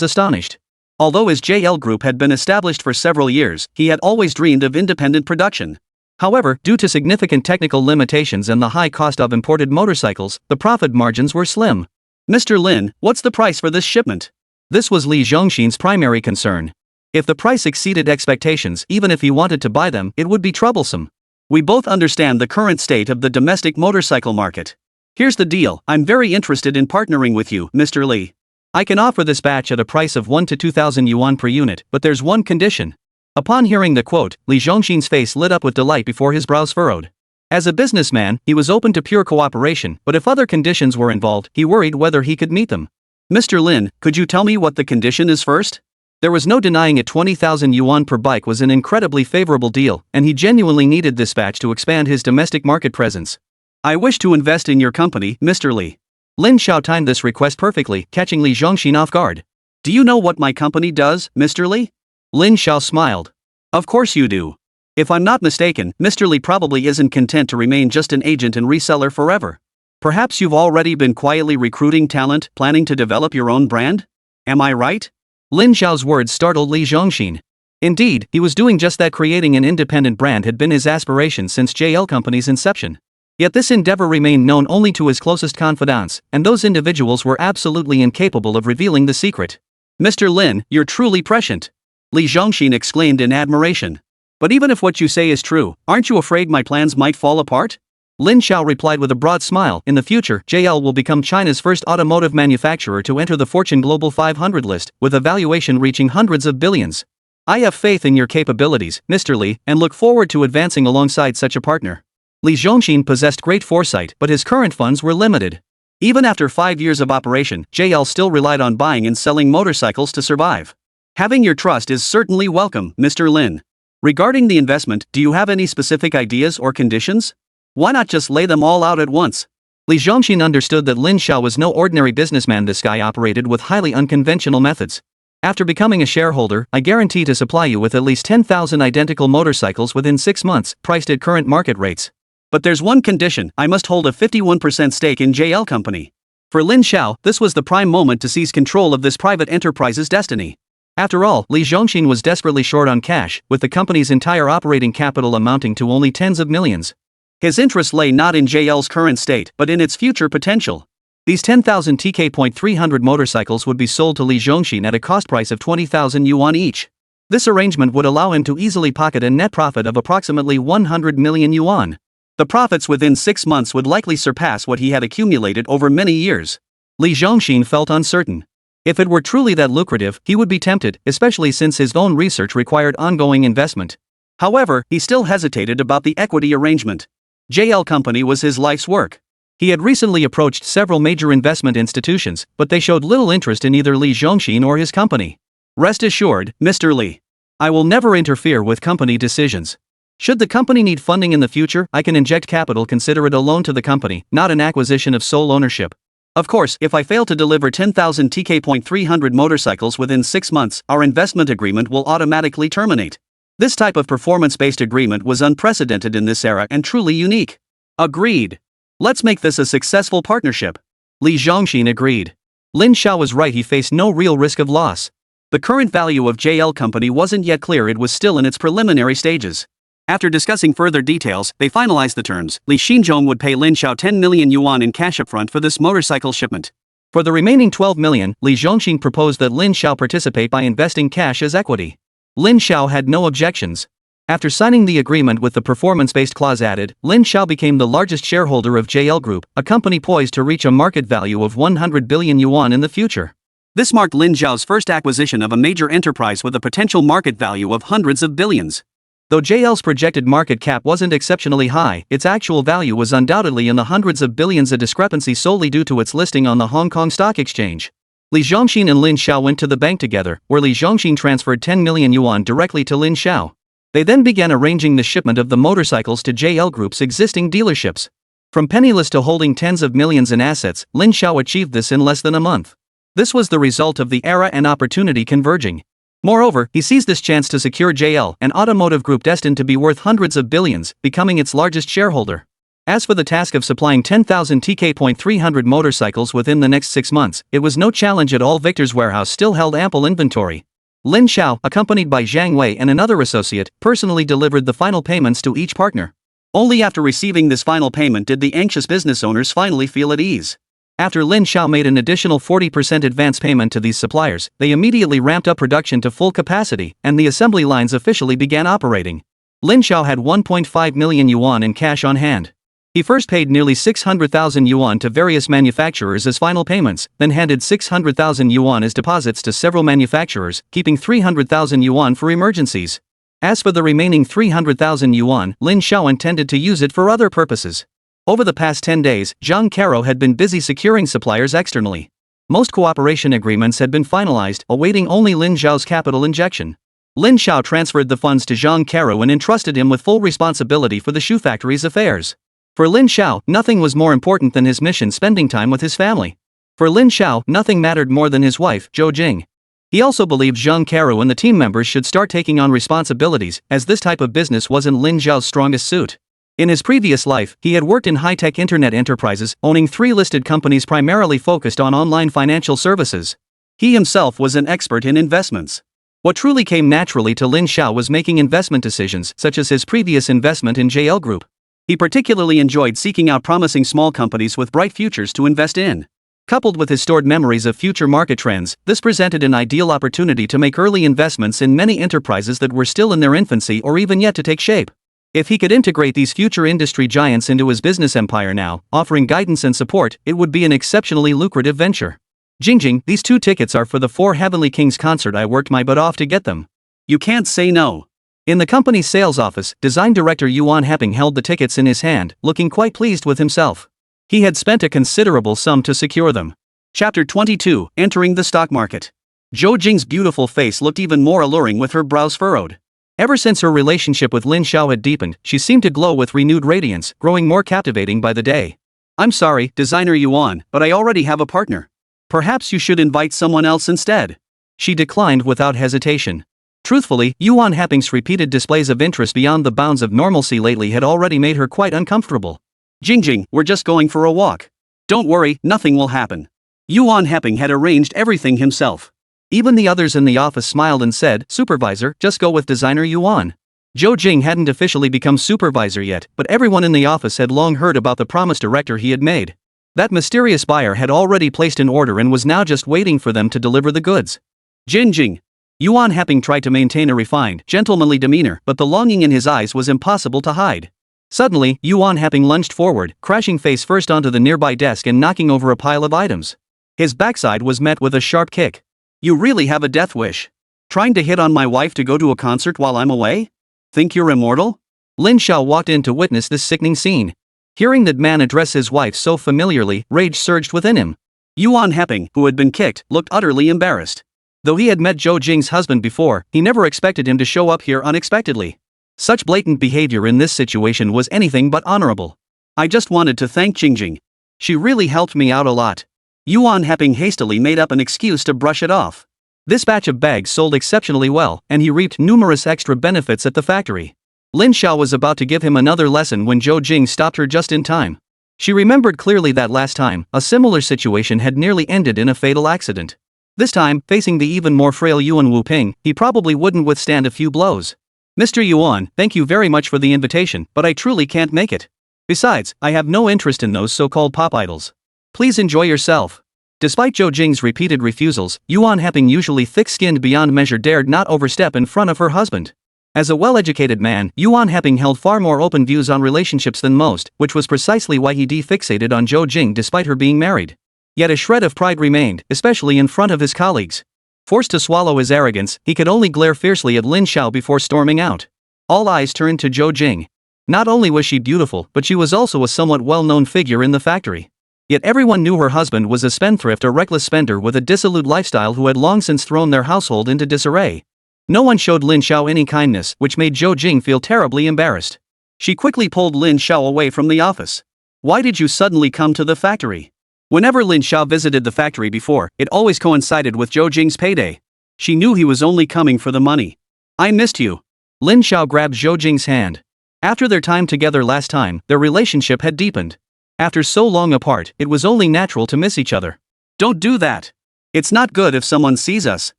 astonished. Although his JL Group had been established for several years, he had always dreamed of independent production. However, due to significant technical limitations and the high cost of imported motorcycles, the profit margins were slim. Mr. Lin, what's the price for this shipment? This was Li Zhongxin's primary concern. If the price exceeded expectations, even if he wanted to buy them, it would be troublesome. We both understand the current state of the domestic motorcycle market. Here's the deal, I'm very interested in partnering with you, Mr. Li. I can offer this batch at a price of 1 to 2,000 yuan per unit, but there's one condition. Upon hearing the quote, Li Zhongxin's face lit up with delight before his brows furrowed. As a businessman, he was open to pure cooperation, but if other conditions were involved, he worried whether he could meet them. Mr. Lin, could you tell me what the condition is first? There was no denying it, 20,000 yuan per bike was an incredibly favorable deal, and he genuinely needed this batch to expand his domestic market presence. I wish to invest in your company, Mr. Li. Lin Xiao timed this request perfectly, catching Li Zhongxin off guard. Do you know what my company does, Mr. Li? Lin Xiao smiled. Of course you do. If I'm not mistaken, Mr. Li probably isn't content to remain just an agent and reseller forever. Perhaps you've already been quietly recruiting talent, planning to develop your own brand? Am I right? Lin Xiao's words startled Li Zhongxin. Indeed, he was doing just that. Creating an independent brand had been his aspiration since JL Company's inception. Yet this endeavor remained known only to his closest confidants, and those individuals were absolutely incapable of revealing the secret. Mr. Lin, you're truly prescient. Li Zhongxin exclaimed in admiration. But even if what you say is true, aren't you afraid my plans might fall apart? Lin Xiao replied with a broad smile. In the future, JL will become China's first automotive manufacturer to enter the Fortune Global 500 list, with a valuation reaching hundreds of billions. I have faith in your capabilities, Mr. Li, and look forward to advancing alongside such a partner. Li Zhongxin possessed great foresight, but his current funds were limited. Even after 5 years of operation, JL still relied on buying and selling motorcycles to survive. Having your trust is certainly welcome, Mr. Lin. Regarding the investment, do you have any specific ideas or conditions? Why not just lay them all out at once? Li Zhongxin understood that Lin Xiao was no ordinary businessman. This guy operated with highly unconventional methods. After becoming a shareholder, I guarantee to supply you with at least 10,000 identical motorcycles within 6 months, priced at current market rates. But there's one condition: I must hold a 51% stake in JL Company. For Lin Xiao, this was the prime moment to seize control of this private enterprise's destiny. After all, Li Zhongxin was desperately short on cash, with the company's entire operating capital amounting to only tens of millions. His interest lay not in JL's current state, but in its future potential. These 10,000 TK.300 motorcycles would be sold to Li Zhongxin at a cost price of 20,000 yuan each. This arrangement would allow him to easily pocket a net profit of approximately 100 million yuan. The profits within 6 months would likely surpass what he had accumulated over many years. Li Zhongxin felt uncertain. If it were truly that lucrative, he would be tempted, especially since his own research required ongoing investment. However, he still hesitated about the equity arrangement. JL Company was his life's work. He had recently approached several major investment institutions, but they showed little interest in either Li Zhongxin or his company. Rest assured, Mr. Li. I will never interfere with company decisions. Should the company need funding in the future, I can inject capital. Consider it a loan to the company, not an acquisition of sole ownership. Of course, if I fail to deliver 10,000 TK.300 motorcycles within 6 months, our investment agreement will automatically terminate. This type of performance-based agreement was unprecedented in this era and truly unique. Agreed. Let's make this a successful partnership. Li Zhongxin agreed. Lin Xiao was right. He faced no real risk of loss. The current value of JL Company wasn't yet clear. It was still in its preliminary stages. After discussing further details, they finalized the terms. Li Xinzhong would pay Lin Xiao 10 million yuan in cash upfront for this motorcycle shipment. For the remaining 12 million, Li Zhongxin proposed that Lin Xiao participate by investing cash as equity. Lin Xiao had no objections. After signing the agreement with the performance-based clause added, Lin Xiao became the largest shareholder of JL Group, a company poised to reach a market value of 100 billion yuan in the future. This marked Lin Xiao's first acquisition of a major enterprise with a potential market value of hundreds of billions. Though JL's projected market cap wasn't exceptionally high, its actual value was undoubtedly in the hundreds of billions, a discrepancy solely due to its listing on the Hong Kong Stock Exchange. Li Zhongxin and Lin Xiao went to the bank together, where Li Zhongxin transferred 10 million yuan directly to Lin Xiao. They then began arranging the shipment of the motorcycles to JL Group's existing dealerships. From penniless to holding tens of millions in assets, Lin Xiao achieved this in less than a month. This was the result of the era and opportunity converging. Moreover, he seized this chance to secure JL, an automotive group destined to be worth hundreds of billions, becoming its largest shareholder. As for the task of supplying 10,000 TK.300 motorcycles within the next 6 months, it was no challenge at all. Victor's warehouse still held ample inventory. Lin Xiao, accompanied by Zhang Wei and another associate, personally delivered the final payments to each partner. Only after receiving this final payment did the anxious business owners finally feel at ease. After Lin Xiao made an additional 40% advance payment to these suppliers, they immediately ramped up production to full capacity, and the assembly lines officially began operating. Lin Xiao had 1.5 million yuan in cash on hand. He first paid nearly 600,000 yuan to various manufacturers as final payments, then handed 600,000 yuan as deposits to several manufacturers, keeping 300,000 yuan for emergencies. As for the remaining 300,000 yuan, Lin Xiao intended to use it for other purposes. Over the past 10 days, Zhang Caro had been busy securing suppliers externally. Most cooperation agreements had been finalized, awaiting only Lin Xiao's capital injection. Lin Xiao transferred the funds to Zhang Caro and entrusted him with full responsibility for the shoe factory's affairs. For Lin Xiao, nothing was more important than his mission: spending time with his family. For Lin Xiao, nothing mattered more than his wife, Zhou Jing. He also believed Zhang Caro and the team members should start taking on responsibilities, as this type of business wasn't Lin Xiao's strongest suit. In his previous life, he had worked in high-tech internet enterprises, owning 3 listed companies primarily focused on online financial services. He himself was an expert in investments. What truly came naturally to Lin Xiao was making investment decisions, such as his previous investment in JL Group. He particularly enjoyed seeking out promising small companies with bright futures to invest in. Coupled with his stored memories of future market trends, this presented an ideal opportunity to make early investments in many enterprises that were still in their infancy or even yet to take shape. If he could integrate these future industry giants into his business empire now, offering guidance and support, it would be an exceptionally lucrative venture. Jingjing, these 2 tickets are for the 4 Heavenly Kings concert. I worked my butt off to get them. You can't say no. In the company's sales office, design director Yuan Heping held the tickets in his hand, looking quite pleased with himself. He had spent a considerable sum to secure them. Chapter 22, Entering the Stock Market. Zhou Jing's beautiful face looked even more alluring with her brows furrowed. Ever since her relationship with Lin Xiao had deepened, she seemed to glow with renewed radiance, growing more captivating by the day. I'm sorry, designer Yuan, but I already have a partner. Perhaps you should invite someone else instead. She declined without hesitation. Truthfully, Yuan Heping's repeated displays of interest beyond the bounds of normalcy lately had already made her quite uncomfortable. Jingjing, we're just going for a walk. Don't worry, nothing will happen. Yuan Heping had arranged everything himself. Even the others in the office smiled and said, Supervisor, just go with designer Yuan. Zhou Jing hadn't officially become supervisor yet, but everyone in the office had long heard about the promised director he had made. That mysterious buyer had already placed an order and was now just waiting for them to deliver the goods. Jingjing. Yuan Heping tried to maintain a refined, gentlemanly demeanor, but the longing in his eyes was impossible to hide. Suddenly, Yuan Heping lunged forward, crashing face first onto the nearby desk and knocking over a pile of items. His backside was met with a sharp kick. You really have a death wish. Trying to hit on my wife to go to a concert while I'm away? Think you're immortal? Lin Xiao walked in to witness this sickening scene. Hearing that man address his wife so familiarly, rage surged within him. Yuan Heping, who had been kicked, looked utterly embarrassed. Though he had met Zhou Jing's husband before, he never expected him to show up here unexpectedly. Such blatant behavior in this situation was anything but honorable. I just wanted to thank Jingjing. She really helped me out a lot. Yuan Heping hastily made up an excuse to brush it off. This batch of bags sold exceptionally well, and he reaped numerous extra benefits at the factory. Lin Xiao was about to give him another lesson when Zhou Jing stopped her just in time. She remembered clearly that last time, a similar situation had nearly ended in a fatal accident. This time, facing the even more frail Yuan Wuping, he probably wouldn't withstand a few blows. Mr. Yuan, thank you very much for the invitation, but I truly can't make it. Besides, I have no interest in those so-called pop idols. Please enjoy yourself. Despite Zhou Jing's repeated refusals, Yuan Heping, usually thick-skinned beyond measure, dared not overstep in front of her husband. As a well-educated man, Yuan Heping held far more open views on relationships than most, which was precisely why he defixated on Zhou Jing despite her being married. Yet a shred of pride remained, especially in front of his colleagues. Forced to swallow his arrogance, he could only glare fiercely at Lin Xiao before storming out. All eyes turned to Zhou Jing. Not only was she beautiful, but she was also a somewhat well-known figure in the factory. Yet everyone knew her husband was a spendthrift, a reckless spender with a dissolute lifestyle who had long since thrown their household into disarray. No one showed Lin Xiao any kindness, which made Zhou Jing feel terribly embarrassed. She quickly pulled Lin Xiao away from the office. Why did you suddenly come to the factory? Whenever Lin Xiao visited the factory before, it always coincided with Zhou Jing's payday. She knew he was only coming for the money. I missed you. Lin Xiao grabbed Zhou Jing's hand. After their time together last time, their relationship had deepened. After so long apart, it was only natural to miss each other. Don't do that. It's not good if someone sees us.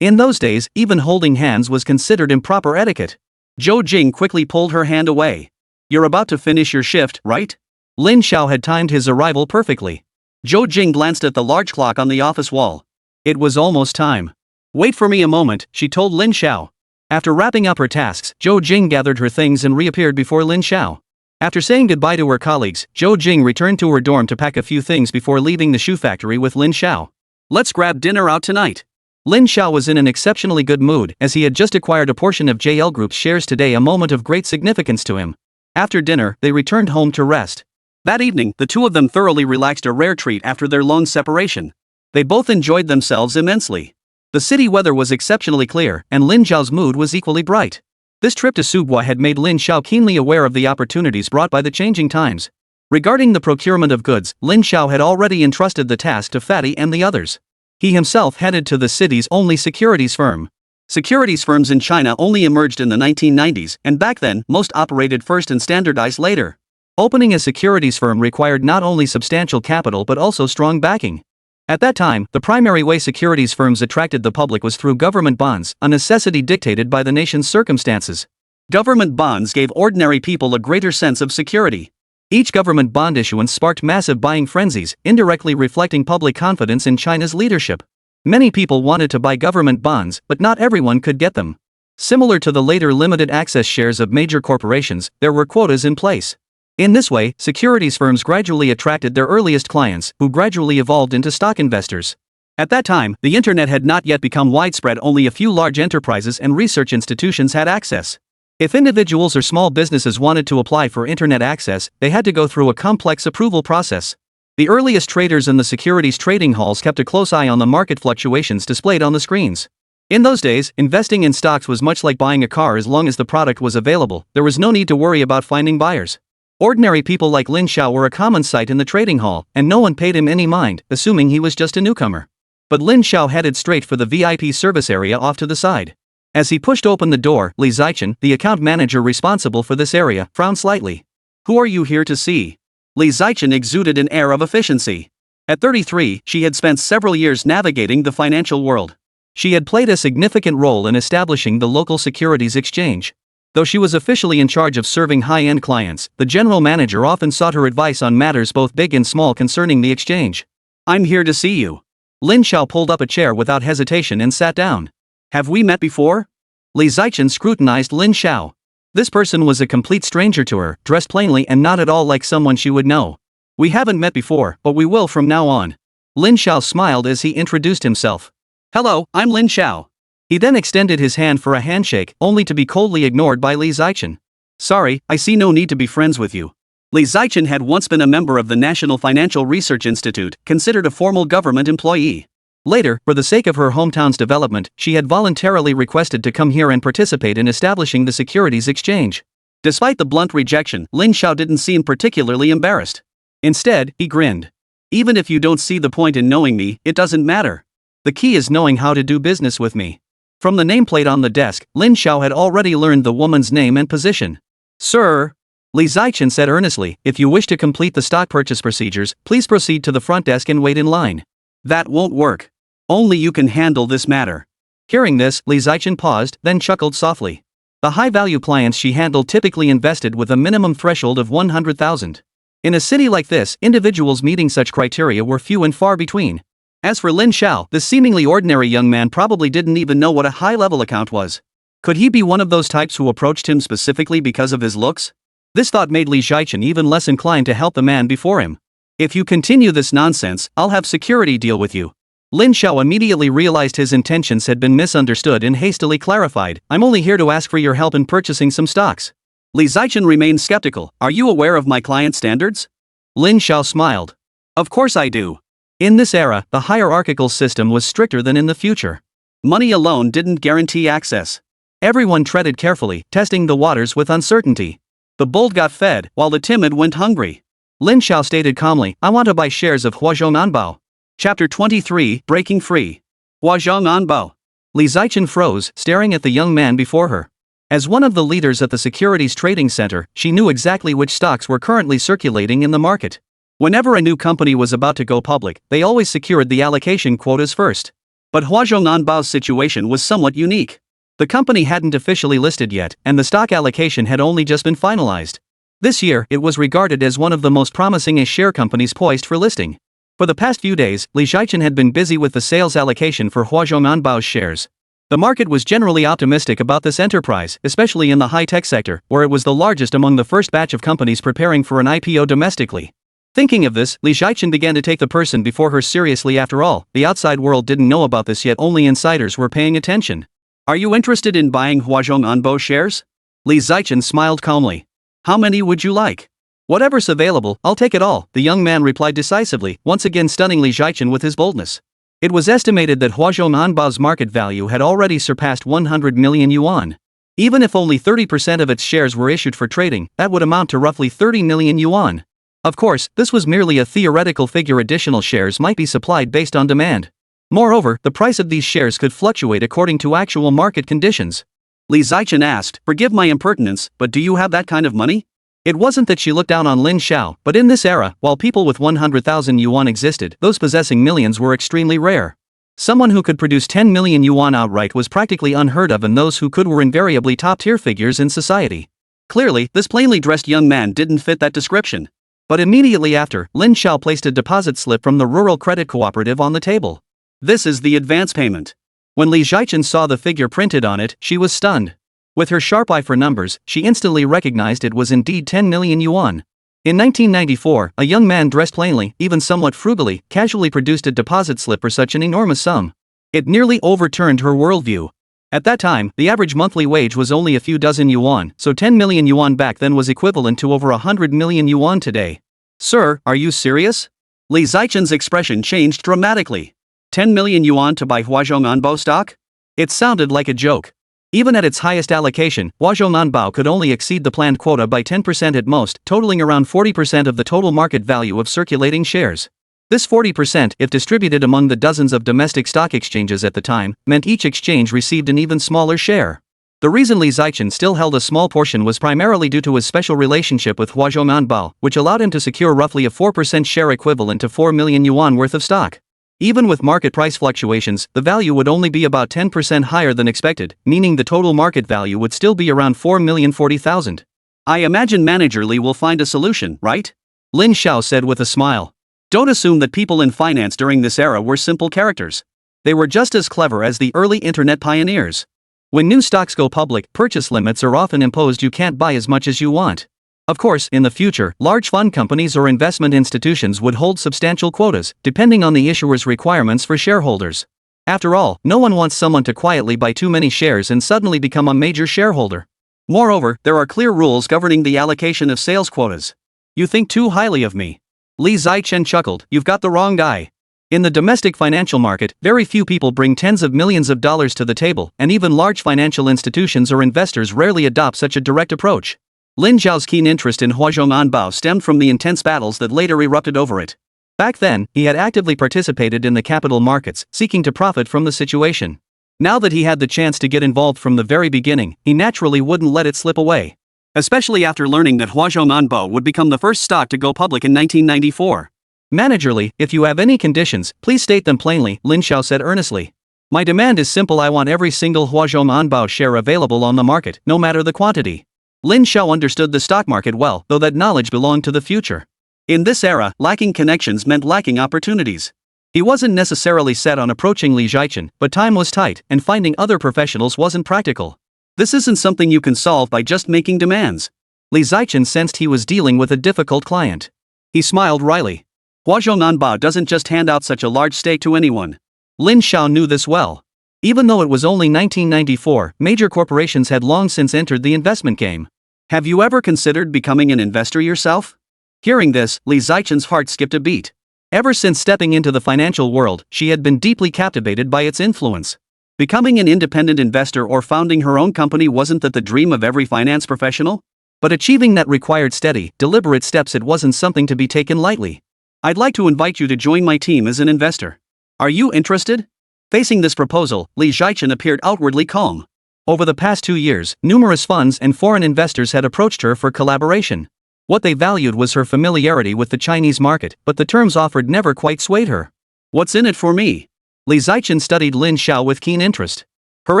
In those days, even holding hands was considered improper etiquette. Zhou Jing quickly pulled her hand away. You're about to finish your shift, right? Lin Xiao had timed his arrival perfectly. Zhou Jing glanced at the large clock on the office wall. It was almost time. Wait for me a moment, she told Lin Xiao. After wrapping up her tasks, Zhou Jing gathered her things and reappeared before Lin Xiao. After saying goodbye to her colleagues, Zhou Jing returned to her dorm to pack a few things before leaving the shoe factory with Lin Xiao. Let's grab dinner out tonight. Lin Xiao was in an exceptionally good mood, as he had just acquired a portion of JL Group's shares today, a moment of great significance to him. After dinner, they returned home to rest. That evening, the two of them thoroughly relaxed, a rare treat after their long separation. They both enjoyed themselves immensely. The city weather was exceptionally clear, and Lin Xiao's mood was equally bright. This trip to Subwa had made Lin Xiao keenly aware of the opportunities brought by the changing times. Regarding the procurement of goods, Lin Xiao had already entrusted the task to Fatty and the others. He himself headed to the city's only securities firm. Securities firms in China only emerged in the 1990s, and back then, most operated first and standardized later. Opening a securities firm required not only substantial capital but also strong backing. At that time, the primary way securities firms attracted the public was through government bonds, a necessity dictated by the nation's circumstances. Government bonds gave ordinary people a greater sense of security. Each government bond issuance sparked massive buying frenzies, indirectly reflecting public confidence in China's leadership. Many people wanted to buy government bonds, but not everyone could get them. Similar to the later limited access shares of major corporations, there were quotas in place. In this way, securities firms gradually attracted their earliest clients, who gradually evolved into stock investors. At that time, the internet had not yet become widespread, only a few large enterprises and research institutions had access. If individuals or small businesses wanted to apply for internet access, they had to go through a complex approval process. The earliest traders in the securities trading halls kept a close eye on the market fluctuations displayed on the screens. In those days, investing in stocks was much like buying a car. As long as the product was available, there was no need to worry about finding buyers. Ordinary people like Lin Xiao were a common sight in the trading hall, and no one paid him any mind, assuming he was just a newcomer. But Lin Xiao headed straight for the VIP service area off to the side. As he pushed open the door, Li Zichen, the account manager responsible for this area, frowned slightly. "Who are you here to see?" Li Zichen exuded an air of efficiency. At 33, she had spent several years navigating the financial world. She had played a significant role in establishing the local securities exchange. Though she was officially in charge of serving high-end clients, the general manager often sought her advice on matters both big and small concerning the exchange. "I'm here to see you." Lin Xiao pulled up a chair without hesitation and sat down. "Have we met before?" Li Zichen scrutinized Lin Xiao. This person was a complete stranger to her, dressed plainly and not at all like someone she would know. "We haven't met before, but we will from now on." Lin Xiao smiled as he introduced himself. "Hello, I'm Lin Xiao." He then extended his hand for a handshake, only to be coldly ignored by Li Zichen. "Sorry, I see no need to be friends with you." Li Zichen had once been a member of the National Financial Research Institute, considered a formal government employee. Later, for the sake of her hometown's development, she had voluntarily requested to come here and participate in establishing the securities exchange. Despite the blunt rejection, Lin Xiao didn't seem particularly embarrassed. Instead, he grinned. "Even if you don't see the point in knowing me, it doesn't matter. The key is knowing how to do business with me." From the nameplate on the desk, Lin Xiao had already learned the woman's name and position. "Sir," Li Zichen said earnestly, "if you wish to complete the stock purchase procedures, please proceed to the front desk and wait in line." "That won't work. Only you can handle this matter." Hearing this, Li Zichen paused, then chuckled softly. The high-value clients she handled typically invested with a minimum threshold of 100,000. In a city like this, individuals meeting such criteria were few and far between. As for Lin Xiao, this seemingly ordinary young man probably didn't even know what a high-level account was. Could he be one of those types who approached him specifically because of his looks? This thought made Li Zichen even less inclined to help the man before him. "If you continue this nonsense, I'll have security deal with you." Lin Xiao immediately realized his intentions had been misunderstood and hastily clarified, "I'm only here to ask for your help in purchasing some stocks." Li Zichen remained skeptical. "Are you aware of my client standards?" Lin Xiao smiled. "Of course I do." In this era, the hierarchical system was stricter than in the future. Money alone didn't guarantee access. Everyone treaded carefully, testing the waters with uncertainty. The bold got fed, while the timid went hungry. Lin Xiao stated calmly, "I want to buy shares of Huazhong Anbao." Chapter 23, Breaking Free. Huazhong Anbao. Li Zichen froze, staring at the young man before her. As one of the leaders at the Securities Trading Center, she knew exactly which stocks were currently circulating in the market. Whenever a new company was about to go public, they always secured the allocation quotas first. But Huazhong Anbao's situation was somewhat unique. The company hadn't officially listed yet, and the stock allocation had only just been finalized. This year, it was regarded as one of the most promising share companies poised for listing. For the past few days, Li Zichen had been busy with the sales allocation for Huazhong Anbao's shares. The market was generally optimistic about this enterprise, especially in the high-tech sector, where it was the largest among the first batch of companies preparing for an IPO domestically. Thinking of this, Li Zichen began to take the person before her seriously. After all, the outside world didn't know about this yet, only insiders were paying attention. "Are you interested in buying Huazhong Anbao shares?" Li Zichen smiled calmly. "How many would you like?" "Whatever's available, I'll take it all," the young man replied decisively, once again stunning Li Zichen with his boldness. It was estimated that Huazhong Anbao's market value had already surpassed 100 million yuan. Even if only 30% of its shares were issued for trading, that would amount to roughly 30 million yuan. Of course, this was merely a theoretical figure. Additional shares might be supplied based on demand. Moreover, the price of these shares could fluctuate according to actual market conditions. Li Zichen asked, "Forgive my impertinence, but do you have that kind of money?" It wasn't that she looked down on Lin Xiao, but in this era, while people with 100,000 yuan existed, those possessing millions were extremely rare. Someone who could produce 10 million yuan outright was practically unheard of, and those who could were invariably top-tier figures in society. Clearly, this plainly dressed young man didn't fit that description. But immediately after, Lin Xiao placed a deposit slip from the Rural Credit Cooperative on the table. "This is the advance payment." When Li Zichen saw the figure printed on it, she was stunned. With her sharp eye for numbers, she instantly recognized it was indeed 10 million yuan. In 1994, a young man dressed plainly, even somewhat frugally, casually produced a deposit slip for such an enormous sum. It nearly overturned her worldview. At that time, the average monthly wage was only a few dozen yuan, so 10 million yuan back then was equivalent to over 100 million yuan today. "Sir, are you serious?" Li Zichen's expression changed dramatically. 10 million yuan to buy Huazhong Anbao stock? It sounded like a joke. Even at its highest allocation, Huazhong Anbao could only exceed the planned quota by 10% at most, totaling around 40% of the total market value of circulating shares. This 40%, if distributed among the dozens of domestic stock exchanges at the time, meant each exchange received an even smaller share. The reason Li Zichen still held a small portion was primarily due to his special relationship with Huazhong Anbao, which allowed him to secure roughly a 4% share equivalent to 4 million yuan worth of stock. Even with market price fluctuations, the value would only be about 10% higher than expected, meaning the total market value would still be around 4,040,000. "I imagine Manager Li will find a solution, right?" Lin Xiao said with a smile. Don't assume that people in finance during this era were simple characters. They were just as clever as the early internet pioneers. When new stocks go public, purchase limits are often imposed. You can't buy as much as you want. Of course, in the future, large fund companies or investment institutions would hold substantial quotas, depending on the issuer's requirements for shareholders. After all, no one wants someone to quietly buy too many shares and suddenly become a major shareholder. Moreover, there are clear rules governing the allocation of sales quotas. "You think too highly of me." Li Zichen chuckled, "You've got the wrong guy." In the domestic financial market, very few people bring tens of millions of dollars to the table, and even large financial institutions or investors rarely adopt such a direct approach. Lin Xiao's keen interest in Huazhong Anbao stemmed from the intense battles that later erupted over it. Back then, he had actively participated in the capital markets, seeking to profit from the situation. Now that he had the chance to get involved from the very beginning, he naturally wouldn't let it slip away. Especially after learning that Huazhong Anbao would become the first stock to go public in 1994. "Managerly, if you have any conditions, please state them plainly," Lin Xiao said earnestly. "My demand is simple. I want every single Huazhong Anbao share available on the market, no matter the quantity." Lin Xiao understood the stock market well, though that knowledge belonged to the future. In this era, lacking connections meant lacking opportunities. He wasn't necessarily set on approaching Li Zichen, but time was tight, and finding other professionals wasn't practical. "This isn't something you can solve by just making demands." Li Zichen sensed he was dealing with a difficult client. He smiled wryly. Huazhong Anbao doesn't just hand out such a large stake to anyone. Lin Xiao knew this well. Even though it was only 1994, major corporations had long since entered the investment game. "Have you ever considered becoming an investor yourself?" Hearing this, Li Zichen's heart skipped a beat. Ever since stepping into the financial world, she had been deeply captivated by its influence. Becoming an independent investor or founding her own company wasn't that the dream of every finance professional? But achieving that required steady, deliberate steps. It wasn't something to be taken lightly. "I'd like to invite you to join my team as an investor. Are you interested?" Facing this proposal, Li Zichen appeared outwardly calm. Over the past 2 years, numerous funds and foreign investors had approached her for collaboration. What they valued was her familiarity with the Chinese market, but the terms offered never quite swayed her. "What's in it for me?" Li Zichen studied Lin Xiao with keen interest. Her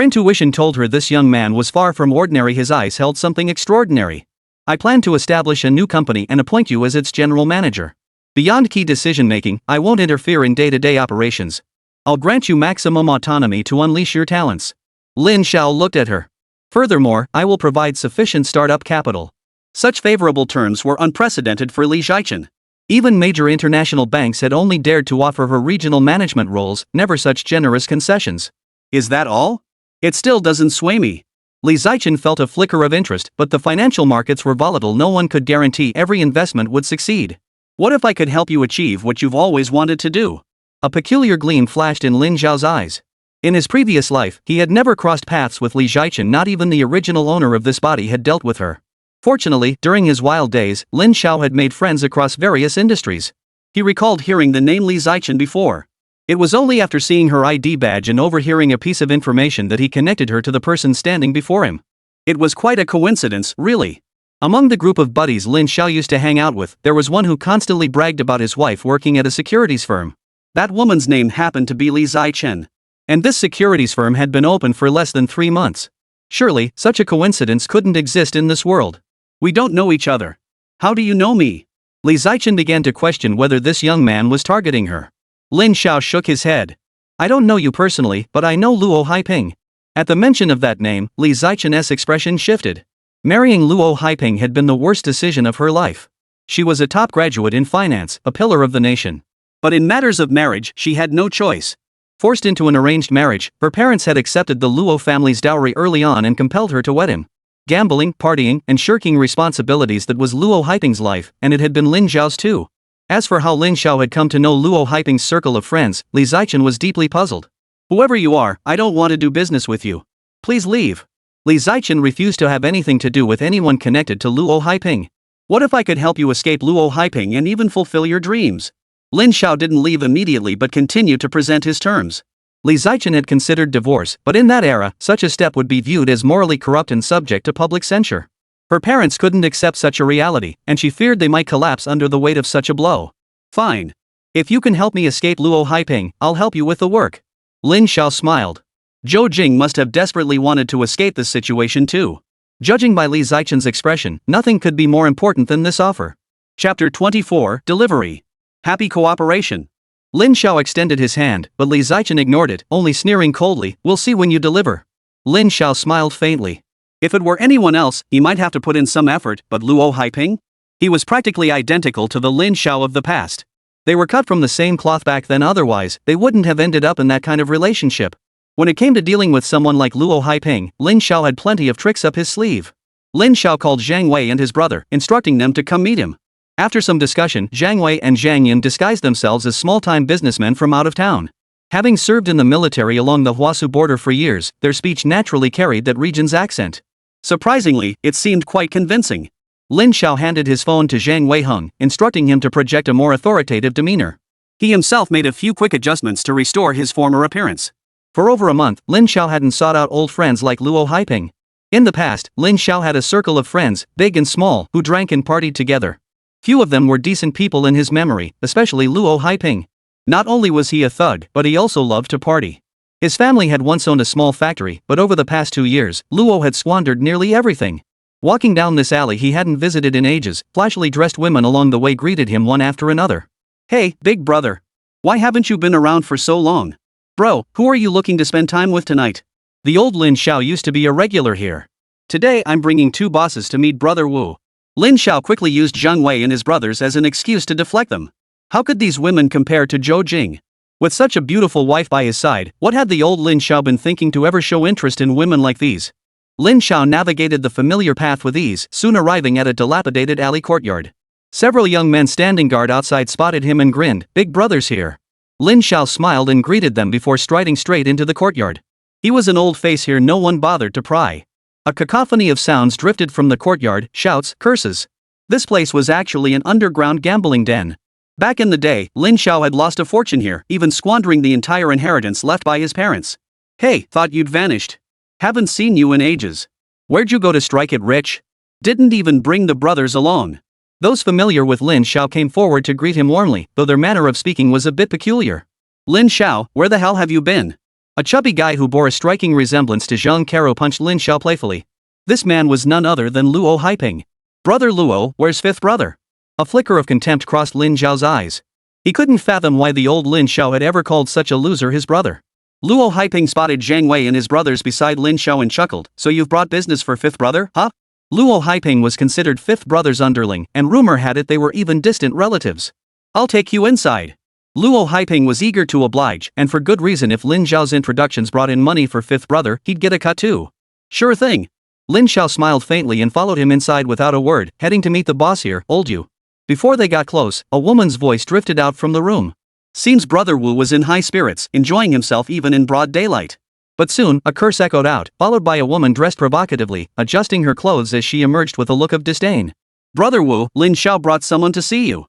intuition told her this young man was far from ordinary. His eyes held something extraordinary. "I plan to establish a new company and appoint you as its general manager. Beyond key decision-making, I won't interfere in day-to-day operations. I'll grant you maximum autonomy to unleash your talents." Lin Xiao looked at her. "Furthermore, I will provide sufficient startup capital." Such favorable terms were unprecedented for Li Zichen. Even major international banks had only dared to offer her regional management roles, never such generous concessions. "Is that all? It still doesn't sway me." Li Zichen felt a flicker of interest, but the financial markets were volatile. No one could guarantee every investment would succeed. "What if I could help you achieve what you've always wanted to do?" A peculiar gleam flashed in Lin Xiao's eyes. In his previous life, he had never crossed paths with Li Zichen. Not even the original owner of this body had dealt with her. Fortunately, during his wild days, Lin Xiao had made friends across various industries. He recalled hearing the name Li Zichen before. It was only after seeing her ID badge and overhearing a piece of information that he connected her to the person standing before him. It was quite a coincidence, really. Among the group of buddies Lin Xiao used to hang out with, there was one who constantly bragged about his wife working at a securities firm. That woman's name happened to be Li Zichen. And this securities firm had been open for less than 3 months. Surely, such a coincidence couldn't exist in this world. We don't know each other. How do you know me? Li Zichen began to question whether this young man was targeting her. Lin Xiao shook his head. I don't know you personally, but I know Luo Haiping. At the mention of that name, Li Zichen's expression shifted. Marrying Luo Haiping had been the worst decision of her life. She was a top graduate in finance, a pillar of the nation. But in matters of marriage, she had no choice. Forced into an arranged marriage, her parents had accepted the Luo family's dowry early on and compelled her to wed him. Gambling, partying, and shirking responsibilities, that was Luo Haiping's life, and it had been Lin Xiao's too. As for how Lin Xiao had come to know Luo Haiping's circle of friends, Li Zichen was deeply puzzled. Whoever you are, I don't want to do business with you. Please leave. Li Zichen refused to have anything to do with anyone connected to Luo Haiping. What if I could help you escape Luo Haiping and even fulfill your dreams? Lin Xiao didn't leave immediately but continued to present his terms. Li Zichen had considered divorce, but in that era, such a step would be viewed as morally corrupt and subject to public censure. Her parents couldn't accept such a reality, and she feared they might collapse under the weight of such a blow. Fine. If you can help me escape Luo Haiping, I'll help you with the work. Lin Xiao smiled. Zhou Jing must have desperately wanted to escape this situation too. Judging by Li Zichen's expression, nothing could be more important than this offer. Chapter 24, Delivery. Happy cooperation. Lin Xiao extended his hand, but Li Zichen ignored it, only sneering coldly, "We'll see when you deliver." Lin Xiao smiled faintly. If it were anyone else, he might have to put in some effort, but Luo Haiping? He was practically identical to the Lin Xiao of the past. They were cut from the same cloth back then, otherwise, they wouldn't have ended up in that kind of relationship. When it came to dealing with someone like Luo Haiping, Lin Xiao had plenty of tricks up his sleeve. Lin Xiao called Zhang Wei and his brother, instructing them to come meet him. After some discussion, Zhang Wei and Zhang Yin disguised themselves as small-time businessmen from out of town. Having served in the military along the Huasu border for years, their speech naturally carried that region's accent. Surprisingly, it seemed quite convincing. Lin Xiao handed his phone to Zhang Weiheng, instructing him to project a more authoritative demeanor. He himself made a few quick adjustments to restore his former appearance. For over a month, Lin Xiao hadn't sought out old friends like Luo Haiping. In the past, Lin Xiao had a circle of friends, big and small, who drank and partied together. Few of them were decent people in his memory, especially Luo Haiping. Not only was he a thug, but he also loved to party. His family had once owned a small factory, but over the past 2 years, Luo had squandered nearly everything. Walking down this alley he hadn't visited in ages, flashily dressed women along the way greeted him one after another. "Hey, big brother. Why haven't you been around for so long? Bro, who are you looking to spend time with tonight? The old Lin Xiao used to be a regular here. Today I'm bringing 2 bosses to meet Brother Wu." Lin Xiao quickly used Zhang Wei and his brothers as an excuse to deflect them. How could these women compare to Zhou Jing? With such a beautiful wife by his side, what had the old Lin Xiao been thinking to ever show interest in women like these? Lin Xiao navigated the familiar path with ease, soon arriving at a dilapidated alley courtyard. Several young men standing guard outside spotted him and grinned, "Big brother's here." Lin Xiao smiled and greeted them before striding straight into the courtyard. He was an old face here, no one bothered to pry. A cacophony of sounds drifted from the courtyard, shouts, curses. This place was actually an underground gambling den. Back in the day, Lin Xiao had lost a fortune here, even squandering the entire inheritance left by his parents. "Hey, thought you'd vanished. Haven't seen you in ages. Where'd you go to strike it rich? Didn't even bring the brothers along." Those familiar with Lin Xiao came forward to greet him warmly, though their manner of speaking was a bit peculiar. "Lin Xiao, where the hell have you been?" A chubby guy who bore a striking resemblance to Zhang Caro punched Lin Xiao playfully. This man was none other than Luo Haiping. "Brother Luo, where's fifth brother?" A flicker of contempt crossed Lin Xiao's eyes. He couldn't fathom why the old Lin Xiao had ever called such a loser his brother. Luo Haiping spotted Zhang Wei and his brothers beside Lin Xiao and chuckled, "So you've brought business for fifth brother, huh?" Luo Haiping was considered fifth brother's underling, and rumor had it they were even distant relatives. "I'll take you inside." Luo Haiping was eager to oblige, and for good reason. If Lin Xiao's introductions brought in money for fifth brother, he'd get a cut too. "Sure thing." Lin Xiao smiled faintly and followed him inside without a word, heading to meet the boss here, old you. Before they got close, a woman's voice drifted out from the room. Seems Brother Wu was in high spirits, enjoying himself even in broad daylight. But soon, a curse echoed out, followed by a woman dressed provocatively, adjusting her clothes as she emerged with a look of disdain. "Brother Wu, Lin Xiao brought someone to see you."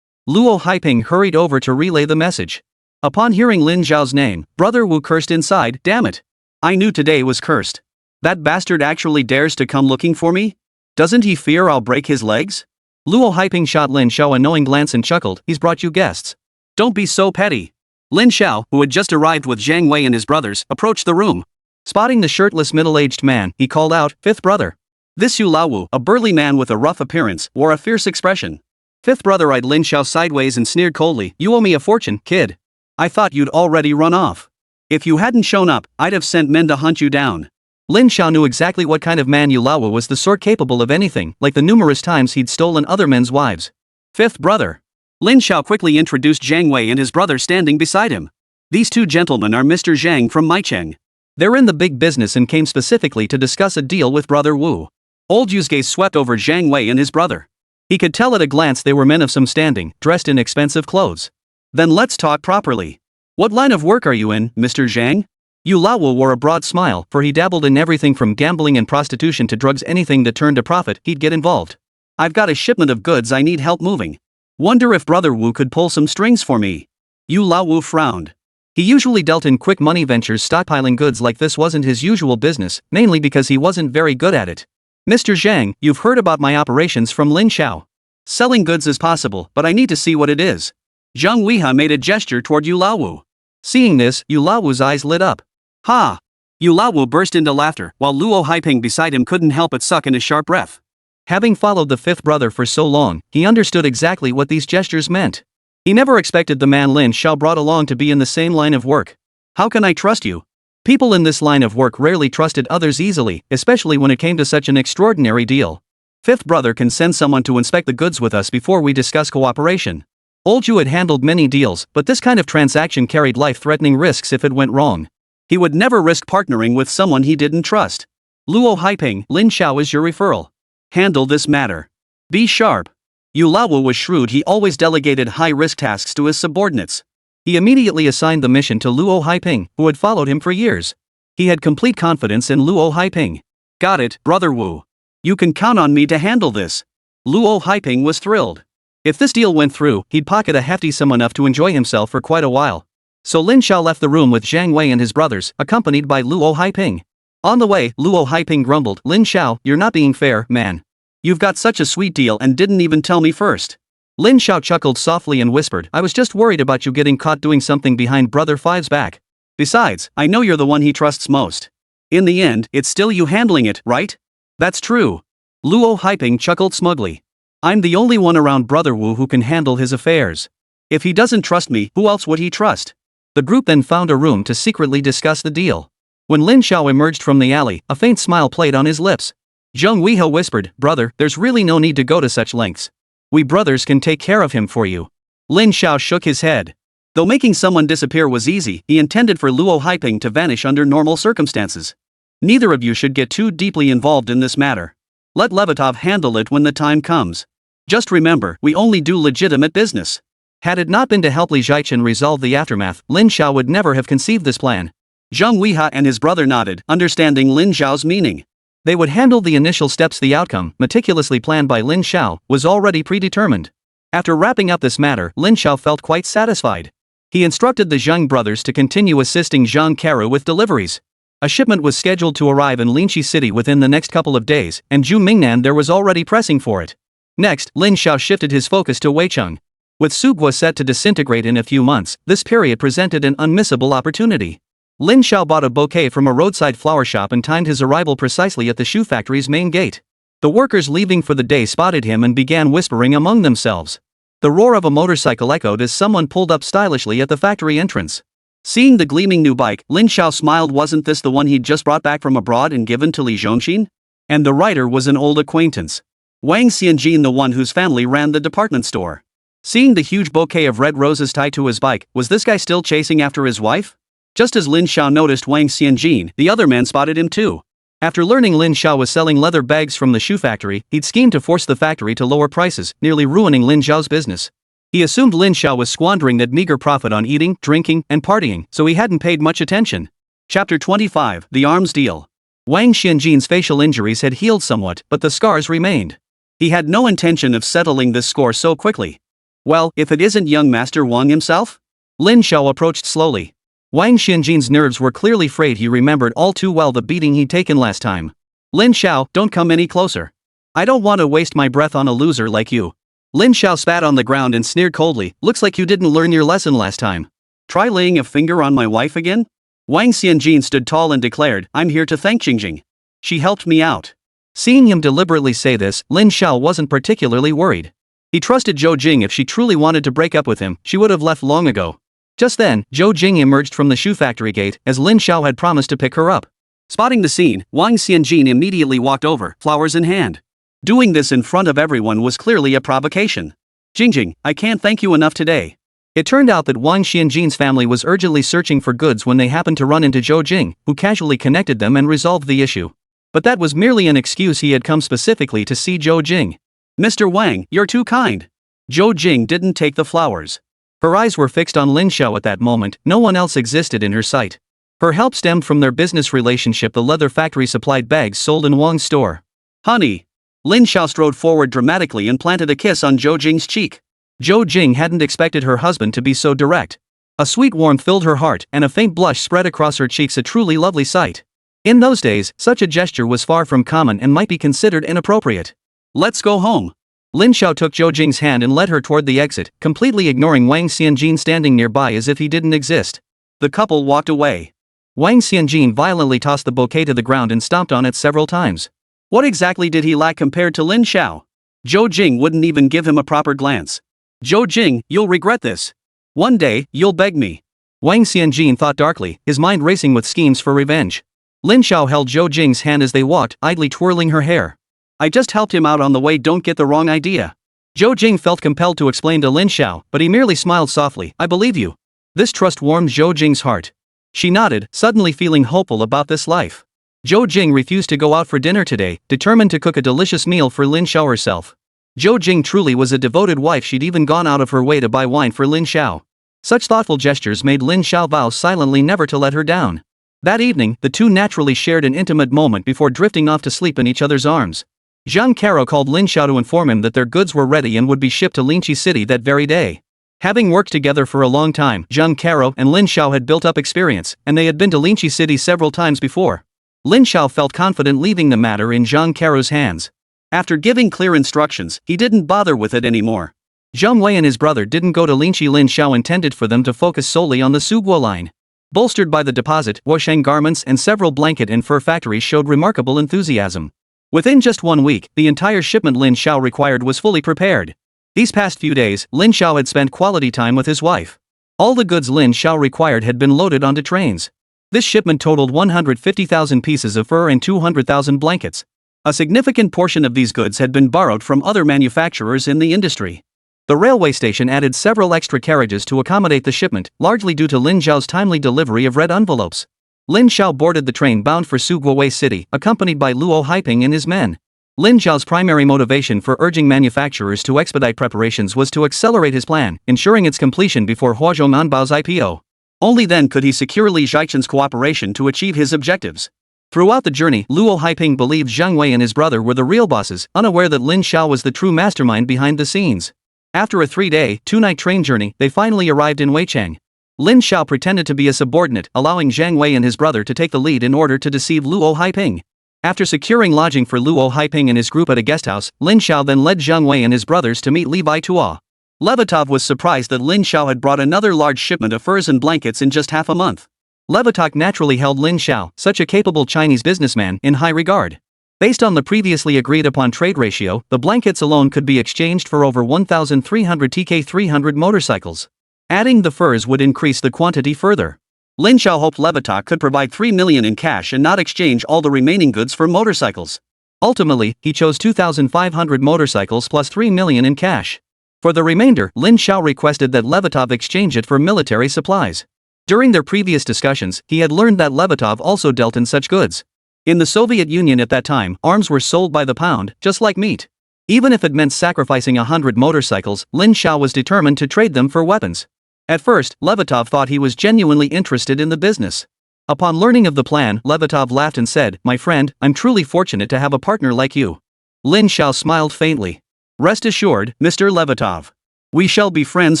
Luo Haiping hurried over to relay the message. Upon hearing Lin Zhao's name, Brother Wu cursed inside. Damn it. I knew today was cursed. That bastard actually dares to come looking for me? Doesn't he fear I'll break his legs? Luo Haiping shot Lin Xiao a knowing glance and chuckled. He's brought you guests. Don't be so petty. Lin Xiao, who had just arrived with Zhang Wei and his brothers, approached the room. Spotting the shirtless middle-aged man, he called out, "Fifth brother." This Yu Laowu, a burly man with a rough appearance, wore a fierce expression. Fifth brother eyed Lin Xiao sideways and sneered coldly, "You owe me a fortune, kid. I thought you'd already run off. If you hadn't shown up, I'd have sent men to hunt you down." Lin Xiao knew exactly what kind of man Yu Laowu was, the sort capable of anything, like the numerous times he'd stolen other men's wives. Fifth brother. Lin Xiao quickly introduced Zhang Wei and his brother standing beside him. These two gentlemen are Mr. Zhang from Maicheng. They're in the big business and came specifically to discuss a deal with Brother Wu. Old Yu's gaze swept over Zhang Wei and his brother. He could tell at a glance they were men of some standing, dressed in expensive clothes. Then let's talk properly. What line of work are you in, Mr. Zhang? Yu Laowu wore a broad smile, for he dabbled in everything from gambling and prostitution to drugs. Anything that turned a profit, he'd get involved. I've got a shipment of goods I need help moving. Wonder if Brother Wu could pull some strings for me. Yu Laowu frowned. He usually dealt in quick money ventures. Stockpiling goods like this wasn't his usual business, mainly because he wasn't very good at it. Mr. Zhang, you've heard about my operations from Lin Xiao. Selling goods is possible, but I need to see what it is. Zhang Weiha made a gesture toward Yu Laowu. Seeing this, Yu Laowu's eyes lit up. Ha! Yu Laowu burst into laughter, while Luo Haiping beside him couldn't help but suck in a sharp breath. Having followed the fifth brother for so long, he understood exactly what these gestures meant. He never expected the man Lin Xiao brought along to be in the same line of work. How can I trust you? People in this line of work rarely trusted others easily, especially when it came to such an extraordinary deal. Fifth brother can send someone to inspect the goods with us before we discuss cooperation. Old Yu had handled many deals, but this kind of transaction carried life-threatening risks if it went wrong. He would never risk partnering with someone he didn't trust. Luo Haiping, Lin Xiao is your referral. Handle this matter. Be sharp. Yu Laowu was shrewd. He always delegated high-risk tasks to his subordinates. He immediately assigned the mission to Luo Haiping, who had followed him for years. He had complete confidence in Luo Haiping. Got it, Brother Wu. You can count on me to handle this. Luo Haiping was thrilled. If this deal went through, he'd pocket a hefty sum enough to enjoy himself for quite a while. So Lin Xiao left the room with Zhang Wei and his brothers, accompanied by Luo Haiping. On the way, Luo Haiping grumbled, "Lin Xiao, you're not being fair, man. You've got such a sweet deal and didn't even tell me first." Lin Xiao chuckled softly and whispered, "I was just worried about you getting caught doing something behind Brother Five's back. Besides, I know you're the one he trusts most. In the end, it's still you handling it, right?" "That's true." Luo Haiping chuckled smugly. "I'm the only one around Brother Wu who can handle his affairs. If he doesn't trust me, who else would he trust?" The group then found a room to secretly discuss the deal. When Lin Xiao emerged from the alley, a faint smile played on his lips. Zhang Weiha whispered, "Brother, there's really no need to go to such lengths. We brothers can take care of him for you." Lin Xiao shook his head. Though making someone disappear was easy, he intended for Luo Haiping to vanish under normal circumstances. Neither of you should get too deeply involved in this matter. Let Levitov handle it when the time comes. Just remember, we only do legitimate business. Had it not been to help Li Zhaichen resolve the aftermath, Lin Xiao would never have conceived this plan. Zhang Weiha and his brother nodded, understanding Lin Xiao's meaning. They would handle the initial steps. The outcome, meticulously planned by Lin Xiao, was already predetermined. After wrapping up this matter, Lin Xiao felt quite satisfied. He instructed the Zhang brothers to continue assisting Zhang Karu with deliveries. A shipment was scheduled to arrive in Linqi City within the next couple of days, and Zhu Mingnan there was already pressing for it. Next, Lin Xiao shifted his focus to Weicheng. With Sugwa set to disintegrate in a few months, this period presented an unmissable opportunity. Lin Xiao bought a bouquet from a roadside flower shop and timed his arrival precisely at the shoe factory's main gate. The workers leaving for the day spotted him and began whispering among themselves. The roar of a motorcycle echoed as someone pulled up stylishly at the factory entrance. Seeing the gleaming new bike, Lin Xiao smiled. Wasn't this the one he'd just brought back from abroad and given to Li Zhongxin? And the rider was an old acquaintance. Wang Xianjin, the one whose family ran the department store. Seeing the huge bouquet of red roses tied to his bike, was this guy still chasing after his wife? Just as Lin Xiao noticed Wang Xianjin, the other man spotted him too. After learning Lin Xiao was selling leather bags from the shoe factory, he'd schemed to force the factory to lower prices, nearly ruining Lin Xiao's business. He assumed Lin Xiao was squandering that meager profit on eating, drinking, and partying, so he hadn't paid much attention. Chapter 25, The Arms Deal. Wang Xianjin's facial injuries had healed somewhat, but the scars remained. He had no intention of settling this score so quickly. Well, if it isn't young Master Wang himself? Lin Xiao approached slowly. Wang Xianjin's nerves were clearly frayed. He remembered all too well the beating he'd taken last time. Lin Xiao, don't come any closer. I don't want to waste my breath on a loser like you. Lin Xiao spat on the ground and sneered coldly, looks like you didn't learn your lesson last time. Try laying a finger on my wife again? Wang Xianjin stood tall and declared, I'm here to thank Jingjing. She helped me out. Seeing him deliberately say this, Lin Xiao wasn't particularly worried. He trusted Zhou Jing. If she truly wanted to break up with him, she would have left long ago. Just then, Zhou Jing emerged from the shoe factory gate, as Lin Xiao had promised to pick her up. Spotting the scene, Wang Xianjin immediately walked over, flowers in hand. Doing this in front of everyone was clearly a provocation. Jingjing, I can't thank you enough today. It turned out that Wang Xianjin's family was urgently searching for goods when they happened to run into Zhou Jing, who casually connected them and resolved the issue. But that was merely an excuse. He had come specifically to see Zhou Jing. Mr. Wang, you're too kind. Zhou Jing didn't take the flowers. Her eyes were fixed on Lin Xiao at that moment. No one else existed in her sight. Her help stemmed from their business relationship. The leather factory supplied bags sold in Wang's store. Honey. Lin Xiao strode forward dramatically and planted a kiss on Zhou Jing's cheek. Zhou Jing hadn't expected her husband to be so direct. A sweet warmth filled her heart, and a faint blush spread across her cheeks, a truly lovely sight. In those days, such a gesture was far from common and might be considered inappropriate. Let's go home. Lin Xiao took Zhou Jing's hand and led her toward the exit, completely ignoring Wang Xianjin standing nearby as if he didn't exist. The couple walked away. Wang Xianjin violently tossed the bouquet to the ground and stomped on it several times. What exactly did he lack compared to Lin Xiao? Zhou Jing wouldn't even give him a proper glance. Zhou Jing, you'll regret this. One day, you'll beg me. Wang Xianjin thought darkly, his mind racing with schemes for revenge. Lin Xiao held Zhou Jing's hand as they walked, idly twirling her hair. I just helped him out on the way, don't get the wrong idea. Zhou Jing felt compelled to explain to Lin Xiao, but he merely smiled softly. I believe you. This trust warmed Zhou Jing's heart. She nodded, suddenly feeling hopeful about this life. Zhou Jing refused to go out for dinner today, determined to cook a delicious meal for Lin Xiao herself. Zhou Jing truly was a devoted wife. She'd even gone out of her way to buy wine for Lin Xiao. Such thoughtful gestures made Lin Xiao vow silently never to let her down. That evening, the two naturally shared an intimate moment before drifting off to sleep in each other's arms. Zhang Caro called Lin Xiao to inform him that their goods were ready and would be shipped to Linqi City that very day. Having worked together for a long time, Zhang Caro and Lin Xiao had built up experience, and they had been to Linqi City several times before. Lin Xiao felt confident leaving the matter in Zhang Caro's hands. After giving clear instructions, he didn't bother with it anymore. Zhang Wei and his brother didn't go to Linqi. Lin Xiao intended for them to focus solely on the Suguo line. Bolstered by the deposit, Wosheng garments and several blanket and fur factories showed remarkable enthusiasm. Within just 1 week, the entire shipment Lin Xiao required was fully prepared. These past few days, Lin Xiao had spent quality time with his wife. All the goods Lin Xiao required had been loaded onto trains. This shipment totaled 150,000 pieces of fur and 200,000 blankets. A significant portion of these goods had been borrowed from other manufacturers in the industry. The railway station added several extra carriages to accommodate the shipment, largely due to Lin Xiao's timely delivery of red envelopes. Lin Xiao boarded the train bound for Suguo City, accompanied by Luo Haiping and his men. Lin Xiao's primary motivation for urging manufacturers to expedite preparations was to accelerate his plan, ensuring its completion before Huazhou Manbao's IPO. Only then could he secure Li Xiaoqin's cooperation to achieve his objectives. Throughout the journey, Luo Haiping believed Zhang Wei and his brother were the real bosses, unaware that Lin Xiao was the true mastermind behind the scenes. After a 3-day, 2-night train journey, they finally arrived in Weicheng. Lin Xiao pretended to be a subordinate, allowing Zhang Wei and his brother to take the lead in order to deceive Luo Haiping. After securing lodging for Luo Haiping and his group at a guesthouse, Lin Xiao then led Zhang Wei and his brothers to meet Levi Tuo. Levitov was surprised that Lin Xiao had brought another large shipment of furs and blankets in just half a month. Levitov naturally held Lin Xiao, such a capable Chinese businessman, in high regard. Based on the previously agreed upon trade ratio, the blankets alone could be exchanged for over 1,300 TK300 motorcycles. Adding the furs would increase the quantity further. Lin Xiao hoped Levitok could provide 3 million in cash and not exchange all the remaining goods for motorcycles. Ultimately, he chose 2,500 motorcycles plus 3 million in cash. For the remainder, Lin Xiao requested that Levitov exchange it for military supplies. During their previous discussions, he had learned that Levitov also dealt in such goods. In the Soviet Union at that time, arms were sold by the pound, just like meat. Even if it meant sacrificing 100 motorcycles, Lin Xiao was determined to trade them for weapons. At first, Levitov thought he was genuinely interested in the business. Upon learning of the plan, Levitov laughed and said, "My friend, I'm truly fortunate to have a partner like you." Lin Xiao smiled faintly. "Rest assured, Mr. Levitov. We shall be friends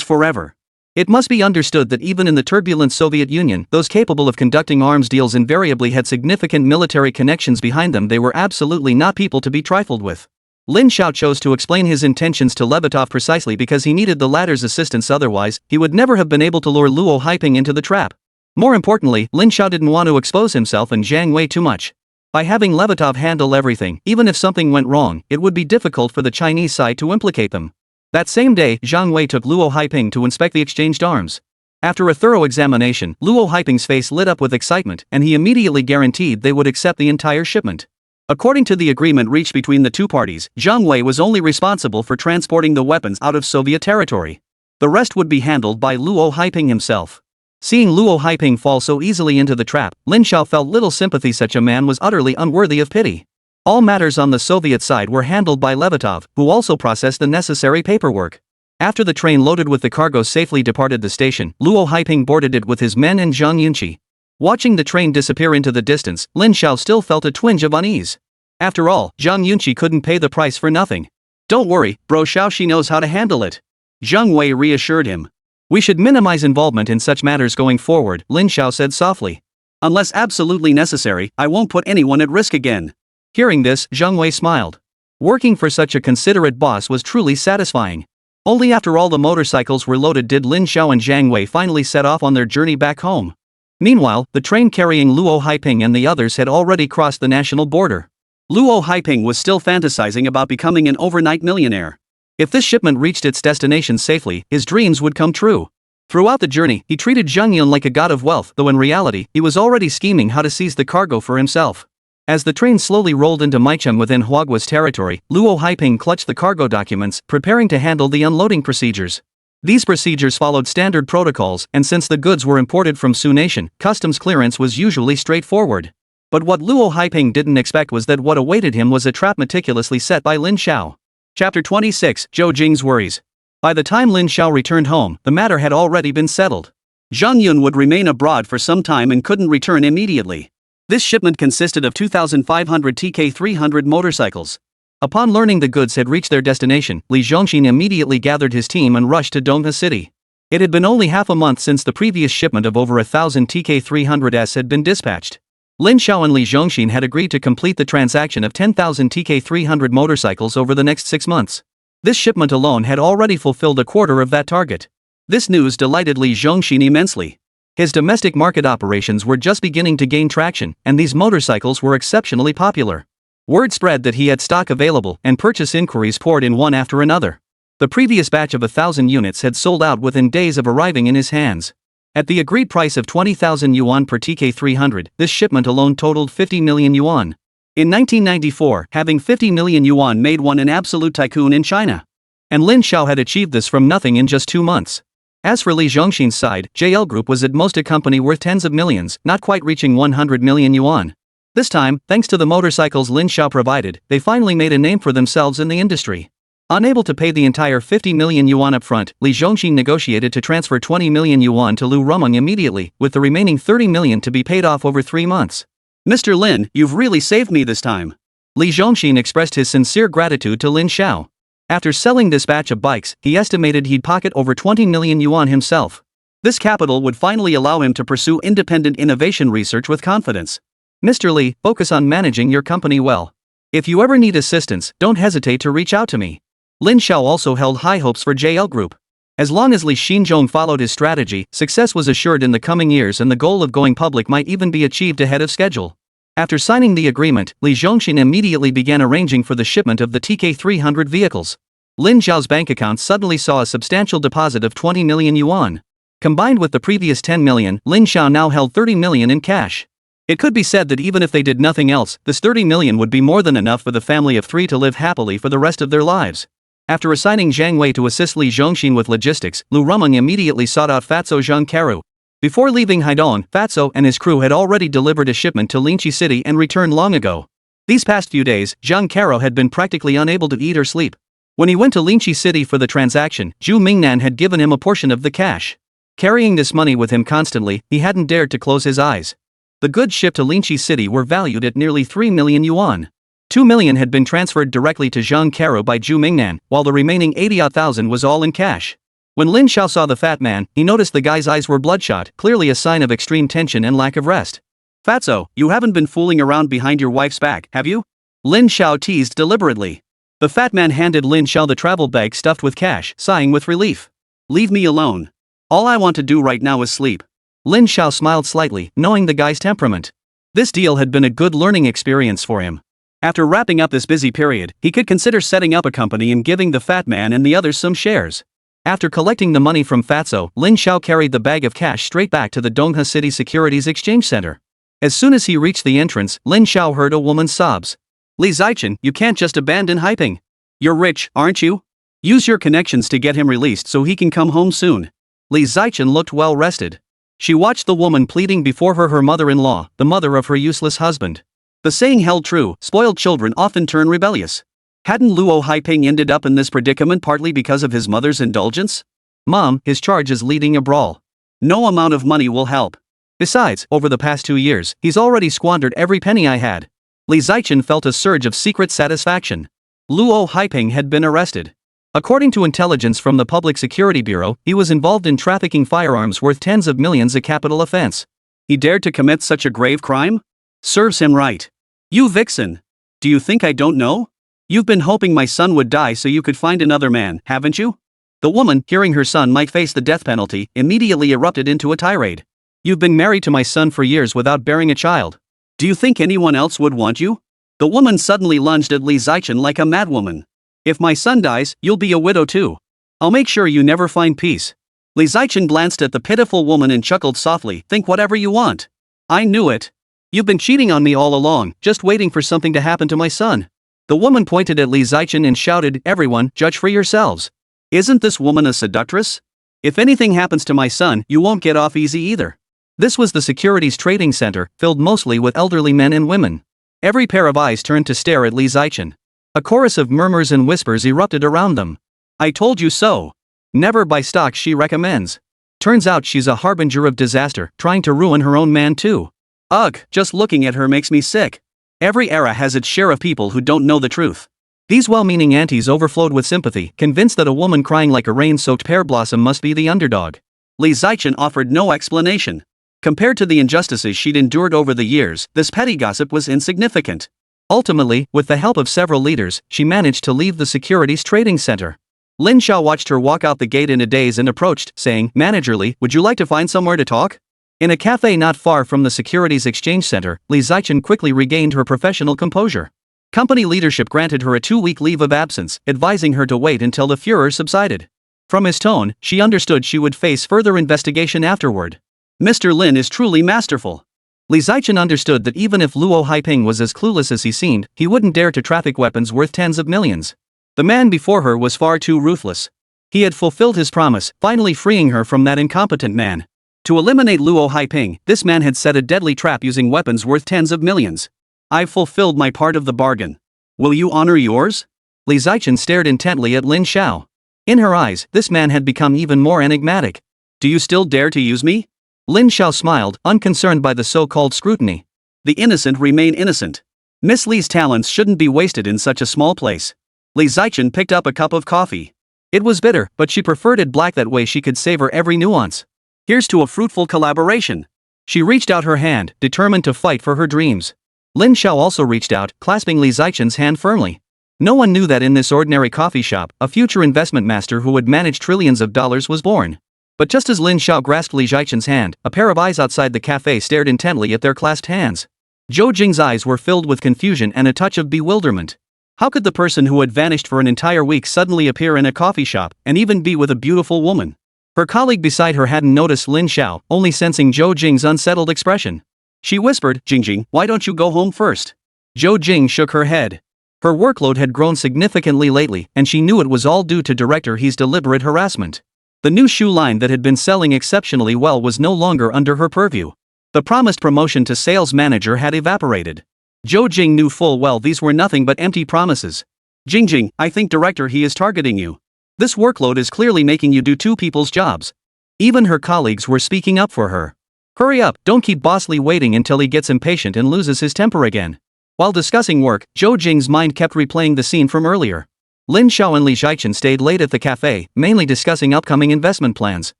forever." It must be understood that even in the turbulent Soviet Union, those capable of conducting arms deals invariably had significant military connections behind them. They were absolutely not people to be trifled with. Lin Xiao chose to explain his intentions to Lebedev precisely because he needed the latter's assistance, otherwise, he would never have been able to lure Luo Haiping into the trap. More importantly, Lin Xiao didn't want to expose himself and Zhang Wei too much. By having Lebedev handle everything, even if something went wrong, it would be difficult for the Chinese side to implicate them. That same day, Zhang Wei took Luo Haiping to inspect the exchanged arms. After a thorough examination, Luo Haiping's face lit up with excitement, and he immediately guaranteed they would accept the entire shipment. According to the agreement reached between the two parties, Zhang Wei was only responsible for transporting the weapons out of Soviet territory. The rest would be handled by Luo Haiping himself. Seeing Luo Haiping fall so easily into the trap, Lin Xiao felt little sympathy. Such a man was utterly unworthy of pity. All matters on the Soviet side were handled by Lebedev, who also processed the necessary paperwork. After the train loaded with the cargo safely departed the station, Luo Haiping boarded it with his men and Zhang Yunqi. Watching the train disappear into the distance, Lin Xiao still felt a twinge of unease. After all, Zhang Yunqi couldn't pay the price for nothing. "Don't worry, bro, Xiao, she knows how to handle it," Zhang Wei reassured him. "We should minimize involvement in such matters going forward," Lin Xiao said softly. "Unless absolutely necessary, I won't put anyone at risk again." Hearing this, Zhang Wei smiled. Working for such a considerate boss was truly satisfying. Only after all the motorcycles were loaded did Lin Xiao and Zhang Wei finally set off on their journey back home. Meanwhile, the train carrying Luo Haiping and the others had already crossed the national border. Luo Haiping was still fantasizing about becoming an overnight millionaire. If this shipment reached its destination safely, his dreams would come true. Throughout the journey, he treated Zhang Yun like a god of wealth, though in reality, he was already scheming how to seize the cargo for himself. As the train slowly rolled into Maicheng within Huagua's territory, Luo Haiping clutched the cargo documents, preparing to handle the unloading procedures. These procedures followed standard protocols, and since the goods were imported from Su Nation, customs clearance was usually straightforward. But what Luo Haiping didn't expect was that what awaited him was a trap meticulously set by Lin Xiao. Chapter 26, Zhou Jing's Worries. By the time Lin Xiao returned home, the matter had already been settled. Zhang Yun would remain abroad for some time and couldn't return immediately. This shipment consisted of 2,500 TK300 motorcycles. Upon learning the goods had reached their destination, Li Zhongxin immediately gathered his team and rushed to Donghe City. It had been only half a month since the previous shipment of over 1,000 TK300s had been dispatched. Lin Xiao and Li Zhongxin had agreed to complete the transaction of 10,000 TK300 motorcycles over the next 6 months. This shipment alone had already fulfilled a quarter of that target. This news delighted Li Zhongxin immensely. His domestic market operations were just beginning to gain traction, and these motorcycles were exceptionally popular. Word spread that he had stock available, and purchase inquiries poured in one after another. The previous batch of 1,000 units had sold out within days of arriving in his hands. At the agreed price of 20,000 yuan per TK300, this shipment alone totaled 50 million yuan. In 1994, having 50 million yuan made one an absolute tycoon in China. And Lin Xiao had achieved this from nothing in just 2 months. As for Li Zhongxin's side, JL Group was at most a company worth tens of millions, not quite reaching 100 million yuan. This time, thanks to the motorcycles Lin Xiao provided, they finally made a name for themselves in the industry. Unable to pay the entire 50 million yuan upfront, Li Zhongxin negotiated to transfer 20 million yuan to Lu Rumeng immediately, with the remaining 30 million to be paid off over 3 months. "Mr. Lin, you've really saved me this time." Li Zhongxin expressed his sincere gratitude to Lin Xiao. After selling this batch of bikes, he estimated he'd pocket over 20 million yuan himself. This capital would finally allow him to pursue independent innovation research with confidence. "Mr. Li, focus on managing your company well. If you ever need assistance, don't hesitate to reach out to me." Lin Xiao also held high hopes for JL Group. As long as Li Xinzhong followed his strategy, success was assured in the coming years, and the goal of going public might even be achieved ahead of schedule. After signing the agreement, Li Zhongxin immediately began arranging for the shipment of the TK300 vehicles. Lin Xiao's bank account suddenly saw a substantial deposit of 20 million yuan. Combined with the previous 10 million, Lin Xiao now held 30 million in cash. It could be said that even if they did nothing else, this 30 million would be more than enough for the family of 3 to live happily for the rest of their lives. After assigning Zhang Wei to assist Li Zhongxin with logistics, Lu Rumeng immediately sought out Fatso Zhang Karu. Before leaving Haidong, Fatso and his crew had already delivered a shipment to Linqi City and returned long ago. These past few days, Zhang Caro had been practically unable to eat or sleep. When he went to Linqi City for the transaction, Zhu Mingnan had given him a portion of the cash. Carrying this money with him constantly, he hadn't dared to close his eyes. The goods shipped to Linqi City were valued at nearly 3 million yuan. 2 million had been transferred directly to Zhang Caro by Zhu Mingnan, while the remaining 80,000 was all in cash. When Lin Xiao saw the fat man, he noticed the guy's eyes were bloodshot, clearly a sign of extreme tension and lack of rest. Fatso, you haven't been fooling around behind your wife's back, have you? Lin Xiao teased deliberately. The fat man handed Lin Xiao the travel bag stuffed with cash, sighing with relief. Leave me alone. All I want to do right now is sleep. Lin Xiao smiled slightly, knowing the guy's temperament. This deal had been a good learning experience for him. After wrapping up this busy period, he could consider setting up a company and giving the fat man and the others some shares. After collecting the money from Fatso, Lin Xiao carried the bag of cash straight back to the Donghua City Securities Exchange Center. As soon as he reached the entrance, Lin Xiao heard a woman's sobs. Li Zichen, you can't just abandon Haiping. You're rich, aren't you? Use your connections to get him released so he can come home soon. Li Zichen looked well rested. She watched the woman pleading before her mother-in-law, the mother of her useless husband. The saying held true, spoiled children often turn rebellious. Hadn't Luo Haiping ended up in this predicament partly because of his mother's indulgence? Mom, his charge is leading a brawl. No amount of money will help. Besides, over the past 2 years, he's already squandered every penny I had. Li Zichen felt a surge of secret satisfaction. Luo Haiping had been arrested. According to intelligence from the Public Security Bureau, he was involved in trafficking firearms worth tens of millions, a capital offense. He dared to commit such a grave crime? Serves him right. You vixen. Do you think I don't know? You've been hoping my son would die so you could find another man, haven't you? The woman, hearing her son might face the death penalty, immediately erupted into a tirade. You've been married to my son for years without bearing a child. Do you think anyone else would want you? The woman suddenly lunged at Li Zichen like a madwoman. If my son dies, you'll be a widow too. I'll make sure you never find peace. Li Zichen glanced at the pitiful woman and chuckled softly, think whatever you want. I knew it. You've been cheating on me all along, just waiting for something to happen to my son. The woman pointed at Li Zichen and shouted, everyone, judge for yourselves. Isn't this woman a seductress? If anything happens to my son, you won't get off easy either. This was the securities trading center, filled mostly with elderly men and women. Every pair of eyes turned to stare at Li Zichen. A chorus of murmurs and whispers erupted around them. I told you so. Never buy stocks she recommends. Turns out she's a harbinger of disaster, trying to ruin her own man too. Ugh, just looking at her makes me sick. Every era has its share of people who don't know the truth. These well-meaning aunties overflowed with sympathy, convinced that a woman crying like a rain-soaked pear blossom must be the underdog. Li Zichen offered no explanation. Compared to the injustices she'd endured over the years, this petty gossip was insignificant. Ultimately, with the help of several leaders, she managed to leave the securities trading center. Lin Xiao watched her walk out the gate in a daze and approached, saying, managerly, would you like to find somewhere to talk? In a cafe not far from the Securities Exchange Center, Li Zichen quickly regained her professional composure. Company leadership granted her a 2-week leave of absence, advising her to wait until the furor subsided. From his tone, she understood she would face further investigation afterward. Mr. Lin is truly masterful. Li Zichen understood that even if Luo Haiping was as clueless as he seemed, he wouldn't dare to traffic weapons worth tens of millions. The man before her was far too ruthless. He had fulfilled his promise, finally freeing her from that incompetent man. To eliminate Luo Haiping, this man had set a deadly trap using weapons worth tens of millions. I've fulfilled my part of the bargain. Will you honor yours? Li Zichen stared intently at Lin Xiao. In her eyes, this man had become even more enigmatic. Do you still dare to use me? Lin Xiao smiled, unconcerned by the so-called scrutiny. The innocent remain innocent. Miss Li's talents shouldn't be wasted in such a small place. Li Zichen picked up a cup of coffee. It was bitter, but she preferred it black, that way she could savor every nuance. Here's to a fruitful collaboration. She reached out her hand, determined to fight for her dreams. Lin Xiao also reached out, clasping Li Zichen's hand firmly. No one knew that in this ordinary coffee shop, a future investment master who would manage trillions of dollars was born. But just as Lin Xiao grasped Li Zichen's hand, a pair of eyes outside the cafe stared intently at their clasped hands. Zhou Jing's eyes were filled with confusion and a touch of bewilderment. How could the person who had vanished for an entire week suddenly appear in a coffee shop, and even be with a beautiful woman? Her colleague beside her hadn't noticed Lin Xiao, only sensing Zhou Jing's unsettled expression. She whispered, Jingjing, why don't you go home first? Zhou Jing shook her head. Her workload had grown significantly lately, and she knew it was all due to Director He's deliberate harassment. The new shoe line that had been selling exceptionally well was no longer under her purview. The promised promotion to sales manager had evaporated. Zhou Jing knew full well these were nothing but empty promises. Jingjing, I think Director He is targeting you. This workload is clearly making you do two people's jobs. Even her colleagues were speaking up for her. Hurry up, don't keep Boss Li waiting until he gets impatient and loses his temper again. While discussing work, Zhou Jing's mind kept replaying the scene from earlier. Lin Xiao and Li Xichen stayed late at the cafe, mainly discussing upcoming investment plans.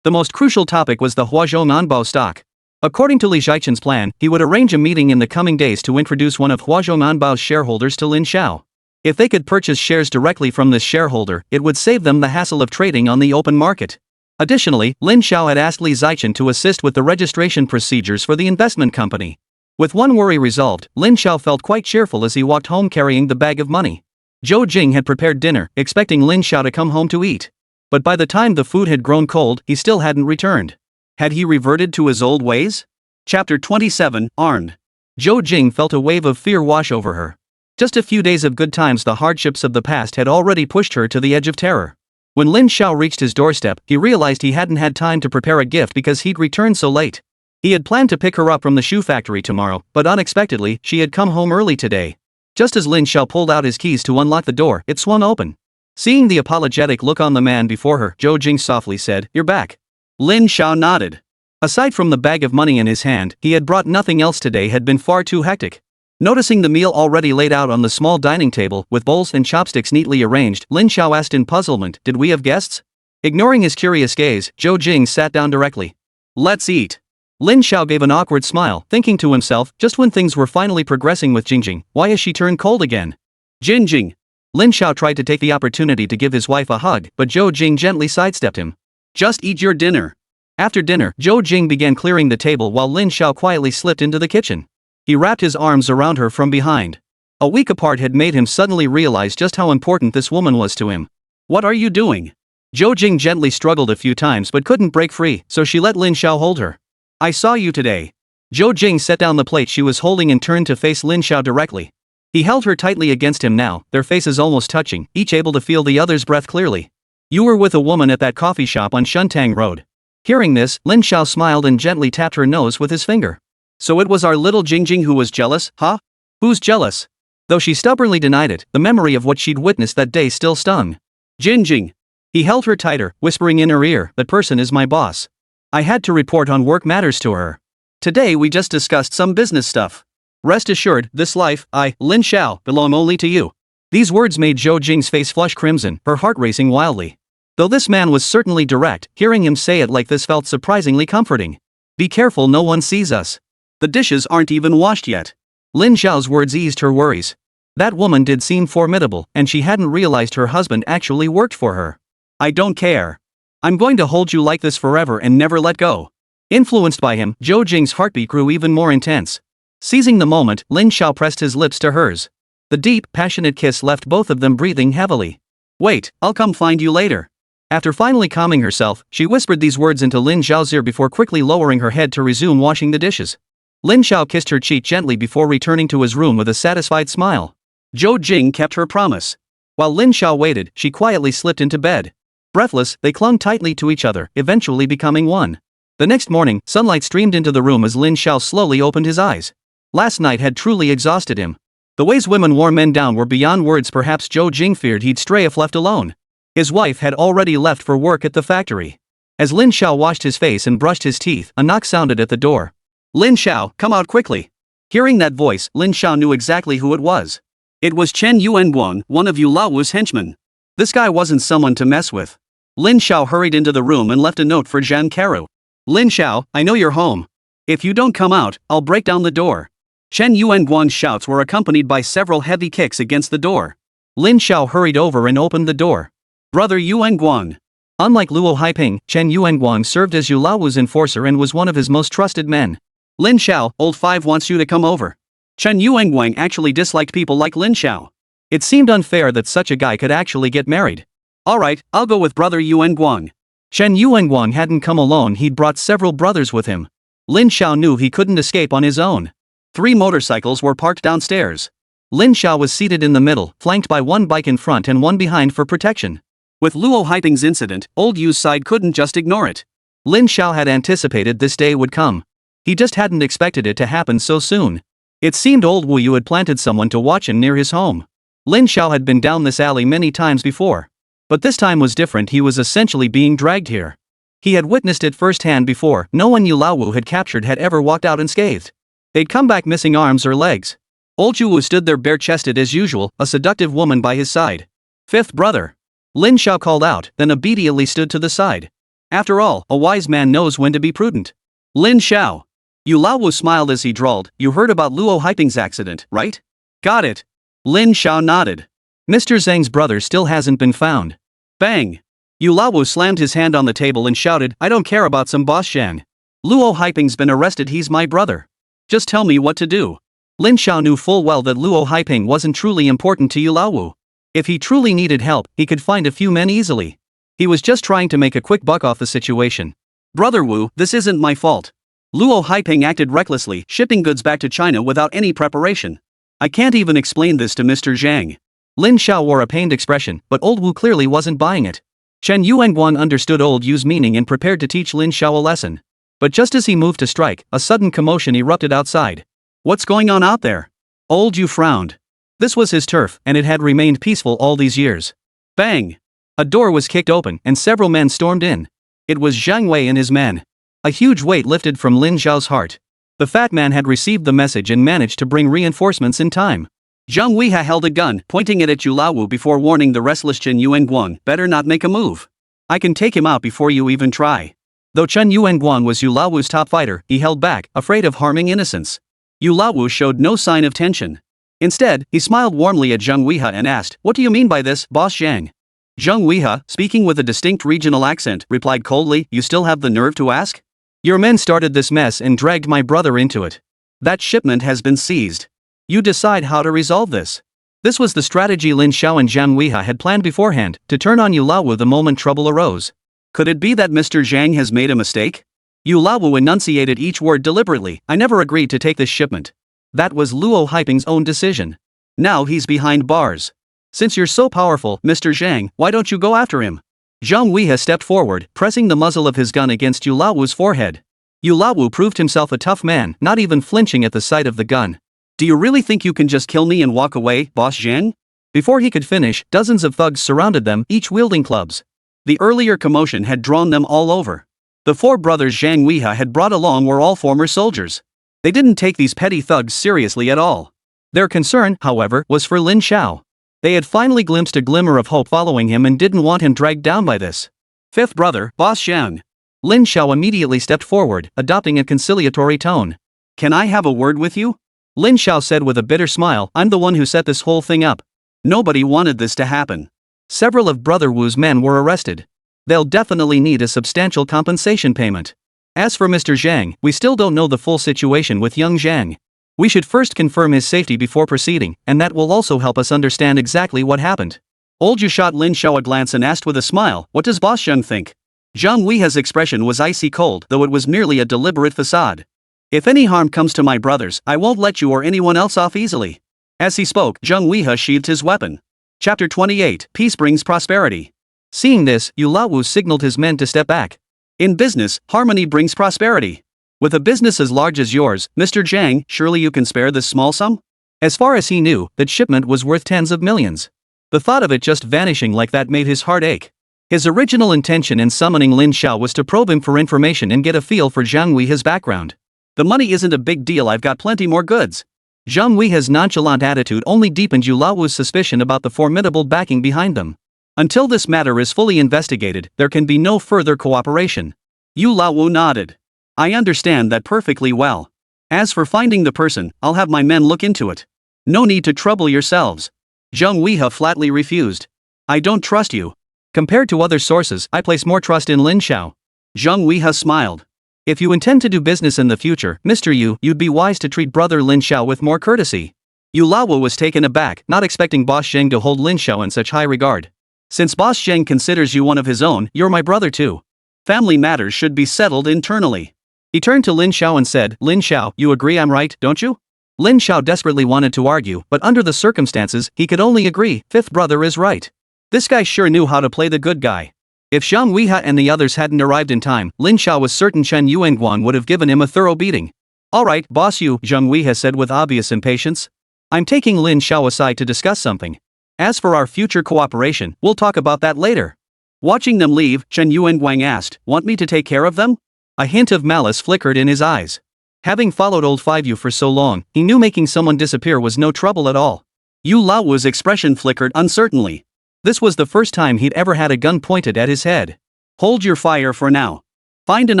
The most crucial topic was the Huazhou Nanbao stock. According to Li Xichen's plan, he would arrange a meeting in the coming days to introduce one of Huazhou Nanbao's shareholders to Lin Xiao. If they could purchase shares directly from this shareholder, it would save them the hassle of trading on the open market. Additionally, Lin Xiao had asked Li Xichen to assist with the registration procedures for the investment company. With one worry resolved, Lin Xiao felt quite cheerful as he walked home carrying the bag of money. Zhou Jing had prepared dinner, expecting Lin Xiao to come home to eat. But by the time the food had grown cold, he still hadn't returned. Had he reverted to his old ways? Chapter 27, Arn. Zhou Jing felt a wave of fear wash over her. Just a few days of good times, the hardships of the past had already pushed her to the edge of terror. When Lin Xiao reached his doorstep, he realized he hadn't had time to prepare a gift because he'd returned so late. He had planned to pick her up from the shoe factory tomorrow, but unexpectedly, she had come home early today. Just as Lin Xiao pulled out his keys to unlock the door, it swung open. Seeing the apologetic look on the man before her, Zhou Jing softly said, "You're back." Lin Xiao nodded. Aside from the bag of money in his hand, he had brought nothing else today. Had been far too hectic. Noticing the meal already laid out on the small dining table, with bowls and chopsticks neatly arranged, Lin Xiao asked in puzzlement, "Did we have guests?" Ignoring his curious gaze, Zhou Jing sat down directly. "Let's eat." Lin Xiao gave an awkward smile, thinking to himself, just when things were finally progressing with Jingjing, why has she turned cold again? Jingjing. Lin Xiao tried to take the opportunity to give his wife a hug, but Zhou Jing gently sidestepped him. "Just eat your dinner." After dinner, Zhou Jing began clearing the table while Lin Xiao quietly slipped into the kitchen. He wrapped his arms around her from behind. A week apart had made him suddenly realize just how important this woman was to him. "What are you doing?" Zhou Jing gently struggled a few times but couldn't break free, so she let Lin Xiao hold her. "I saw you today." Zhou Jing set down the plate she was holding and turned to face Lin Xiao directly. He held her tightly against him now, their faces almost touching, each able to feel the other's breath clearly. "You were with a woman at that coffee shop on Shuntang Road." Hearing this, Lin Xiao smiled and gently tapped her nose with his finger. "So it was our little Jingjing who was jealous, huh? Who's jealous?" Though she stubbornly denied it, the memory of what she'd witnessed that day still stung. "Jingjing." He held her tighter, whispering in her ear, "That person is my boss. I had to report on work matters to her. Today we just discussed some business stuff. Rest assured, this life, Lin Xiao, belong only to you." These words made Zhou Jing's face flush crimson, her heart racing wildly. Though this man was certainly direct, hearing him say it like this felt surprisingly comforting. "Be careful no one sees us. The dishes aren't even washed yet." Lin Xiao's words eased her worries. That woman did seem formidable, and she hadn't realized her husband actually worked for her. "I don't care. I'm going to hold you like this forever and never let go." Influenced by him, Zhou Jing's heartbeat grew even more intense. Seizing the moment, Lin Xiao pressed his lips to hers. The deep, passionate kiss left both of them breathing heavily. "Wait, I'll come find you later." After finally calming herself, she whispered these words into Lin Xiao's ear before quickly lowering her head to resume washing the dishes. Lin Xiao kissed her cheek gently before returning to his room with a satisfied smile. Zhou Jing kept her promise. While Lin Xiao waited, she quietly slipped into bed. Breathless, they clung tightly to each other, eventually becoming one. The next morning, sunlight streamed into the room as Lin Xiao slowly opened his eyes. Last night had truly exhausted him. The ways women wore men down were beyond words. Perhaps Zhou Jing feared he'd stray if left alone. His wife had already left for work at the factory. As Lin Xiao washed his face and brushed his teeth, a knock sounded at the door. "Lin Xiao, come out quickly." Hearing that voice, Lin Xiao knew exactly who it was. It was Chen Yuanguang, one of Yu Lao's henchmen. This guy wasn't someone to mess with. Lin Xiao hurried into the room and left a note for Zhang Karu. "Lin Xiao, I know you're home. If you don't come out, I'll break down the door." Chen Yuanguang's shouts were accompanied by several heavy kicks against the door. Lin Xiao hurried over and opened the door. "Brother Yuanguang." Unlike Luo Haiping, Chen Yuanguang served as Yu Lao's enforcer and was one of his most trusted men. "Lin Xiao, old five wants you to come over." Chen Yuanguang actually disliked people like Lin Xiao. It seemed unfair that such a guy could actually get married. "Alright, I'll go with brother Yuanguang." Chen Yuanguang hadn't come alone, he'd brought several brothers with him. Lin Xiao knew he couldn't escape on his own. 3 motorcycles were parked downstairs. Lin Xiao was seated in the middle, flanked by 1 bike in front and 1 behind for protection. With Luo Haiping's incident, old Yu's side couldn't just ignore it. Lin Xiao had anticipated this day would come. He just hadn't expected it to happen so soon. It seemed old Wu Yu had planted someone to watch him near his home. Lin Xiao had been down this alley many times before. But this time was different, he was essentially being dragged here. He had witnessed it firsthand before. No one Yu Laowu had captured had ever walked out unscathed. They'd come back missing arms or legs. Old Yu Wu stood there bare-chested as usual, a seductive woman by his side. Fifth brother. Lin Xiao called out, then obediently stood to the side. After all, a wise man knows when to be prudent. Lin Xiao. Yu Laowu smiled as he drawled, you heard about Luo Haiping's accident, right? Got it. Lin Xiao nodded. Mr. Zhang's brother still hasn't been found. Bang. Yu Laowu slammed his hand on the table and shouted, I don't care about some boss Zhang. Luo Haiping's been arrested, he's my brother. Just tell me what to do. Lin Xiao knew full well that Luo Haiping wasn't truly important to Yu Laowu. If he truly needed help, he could find a few men easily. He was just trying to make a quick buck off the situation. Brother Wu, this isn't my fault. Luo Haiping acted recklessly, shipping goods back to China without any preparation. I can't even explain this to Mr. Zhang. Lin Xiao wore a pained expression, but old Wu clearly wasn't buying it. Chen Yuanguan understood old Yu's meaning and prepared to teach Lin Xiao a lesson. But just as he moved to strike, a sudden commotion erupted outside. What's going on out there? Old Yu frowned. This was his turf, and it had remained peaceful all these years. Bang! A door was kicked open, and several men stormed in. It was Zhang Wei and his men. A huge weight lifted from Lin Xiao's heart. The fat man had received the message and managed to bring reinforcements in time. Zhang Weiha held a gun, pointing it at Yu Laowu before warning the restless Chen Yuanguan, better not make a move. I can take him out before you even try. Though Chen Yuanguan was Yu Laowu's top fighter, he held back, afraid of harming innocents. Yu Laowu showed no sign of tension. Instead, he smiled warmly at Zhang Weiha and asked, what do you mean by this, Boss Zhang? Zhang Weiha, speaking with a distinct regional accent, replied coldly, you still have the nerve to ask? Your men started this mess and dragged my brother into it. That shipment has been seized. You decide how to resolve this. This was the strategy Lin Xiao and Zhang Weiha had planned beforehand, to turn on Yu Laowu the moment trouble arose. Could it be that Mr. Zhang has made a mistake? Yu Laowu enunciated each word deliberately, I never agreed to take this shipment. That was Luo Haiping's own decision. Now he's behind bars. Since you're so powerful, Mr. Zhang, why don't you go after him? Zhang Weiha stepped forward, pressing the muzzle of his gun against Yu Laowu's forehead. Yu Laowu proved himself a tough man, not even flinching at the sight of the gun. Do you really think you can just kill me and walk away, Boss Zhang? Before he could finish, dozens of thugs surrounded them, each wielding clubs. The earlier commotion had drawn them all over. The four brothers Zhang Weiha had brought along were all former soldiers. They didn't take these petty thugs seriously at all. Their concern, however, was for Lin Xiao. They had finally glimpsed a glimmer of hope following him and didn't want him dragged down by this. Fifth brother, Boss Zhang. Lin Xiao immediately stepped forward, adopting a conciliatory tone. Can I have a word with you? Lin Xiao said with a bitter smile, I'm the one who set this whole thing up. Nobody wanted this to happen. Several of Brother Wu's men were arrested. They'll definitely need a substantial compensation payment. As for Mr. Zhang, we still don't know the full situation with young Zhang. We should first confirm his safety before proceeding, and that will also help us understand exactly what happened. Old Yu shot Lin Xiao a glance and asked with a smile, what does Boss Zhang think? Zhang Weiha's expression was icy cold, though it was merely a deliberate facade. If any harm comes to my brothers, I won't let you or anyone else off easily. As he spoke, Zhang Weiha sheathed his weapon. Chapter 28, Peace Brings Prosperity. Seeing this, Yu Laowu signaled his men to step back. In business, harmony brings prosperity. With a business as large as yours, Mr. Zhang, surely you can spare this small sum? As far as he knew, that shipment was worth tens of millions. The thought of it just vanishing like that made his heart ache. His original intention in summoning Lin Xiao was to probe him for information and get a feel for Zhang Weiha's background. The money isn't a big deal, I've got plenty more goods. Zhang Weiha's nonchalant attitude only deepened Yu Laowu's suspicion about the formidable backing behind them. Until this matter is fully investigated, there can be no further cooperation. Yu Laowu nodded. I understand that perfectly well. As for finding the person, I'll have my men look into it. No need to trouble yourselves. Zhang Weiha flatly refused. I don't trust you. Compared to other sources, I place more trust in Lin Xiao. Zhang Weiha smiled. If you intend to do business in the future, Mr. Yu, you'd be wise to treat brother Lin Xiao with more courtesy. Yu Laowu was taken aback, not expecting Boss Zhang to hold Lin Xiao in such high regard. Since Boss Zhang considers you one of his own, you're my brother too. Family matters should be settled internally. He turned to Lin Xiao and said, Lin Xiao, you agree I'm right, don't you? Lin Xiao desperately wanted to argue, but under the circumstances, he could only agree, fifth brother is right. This guy sure knew how to play the good guy. If Zhang Weiha and the others hadn't arrived in time, Lin Xiao was certain Chen Yuanguan would have given him a thorough beating. Alright, boss Yu, Zhang Weiha said with obvious impatience. I'm taking Lin Xiao aside to discuss something. As for our future cooperation, we'll talk about that later. Watching them leave, Chen Yuanguan asked, want me to take care of them? A hint of malice flickered in his eyes. Having followed old Five Yu for so long, he knew making someone disappear was no trouble at all. Yu Laowu's expression flickered uncertainly. This was the first time he'd ever had a gun pointed at his head. Hold your fire for now. Find an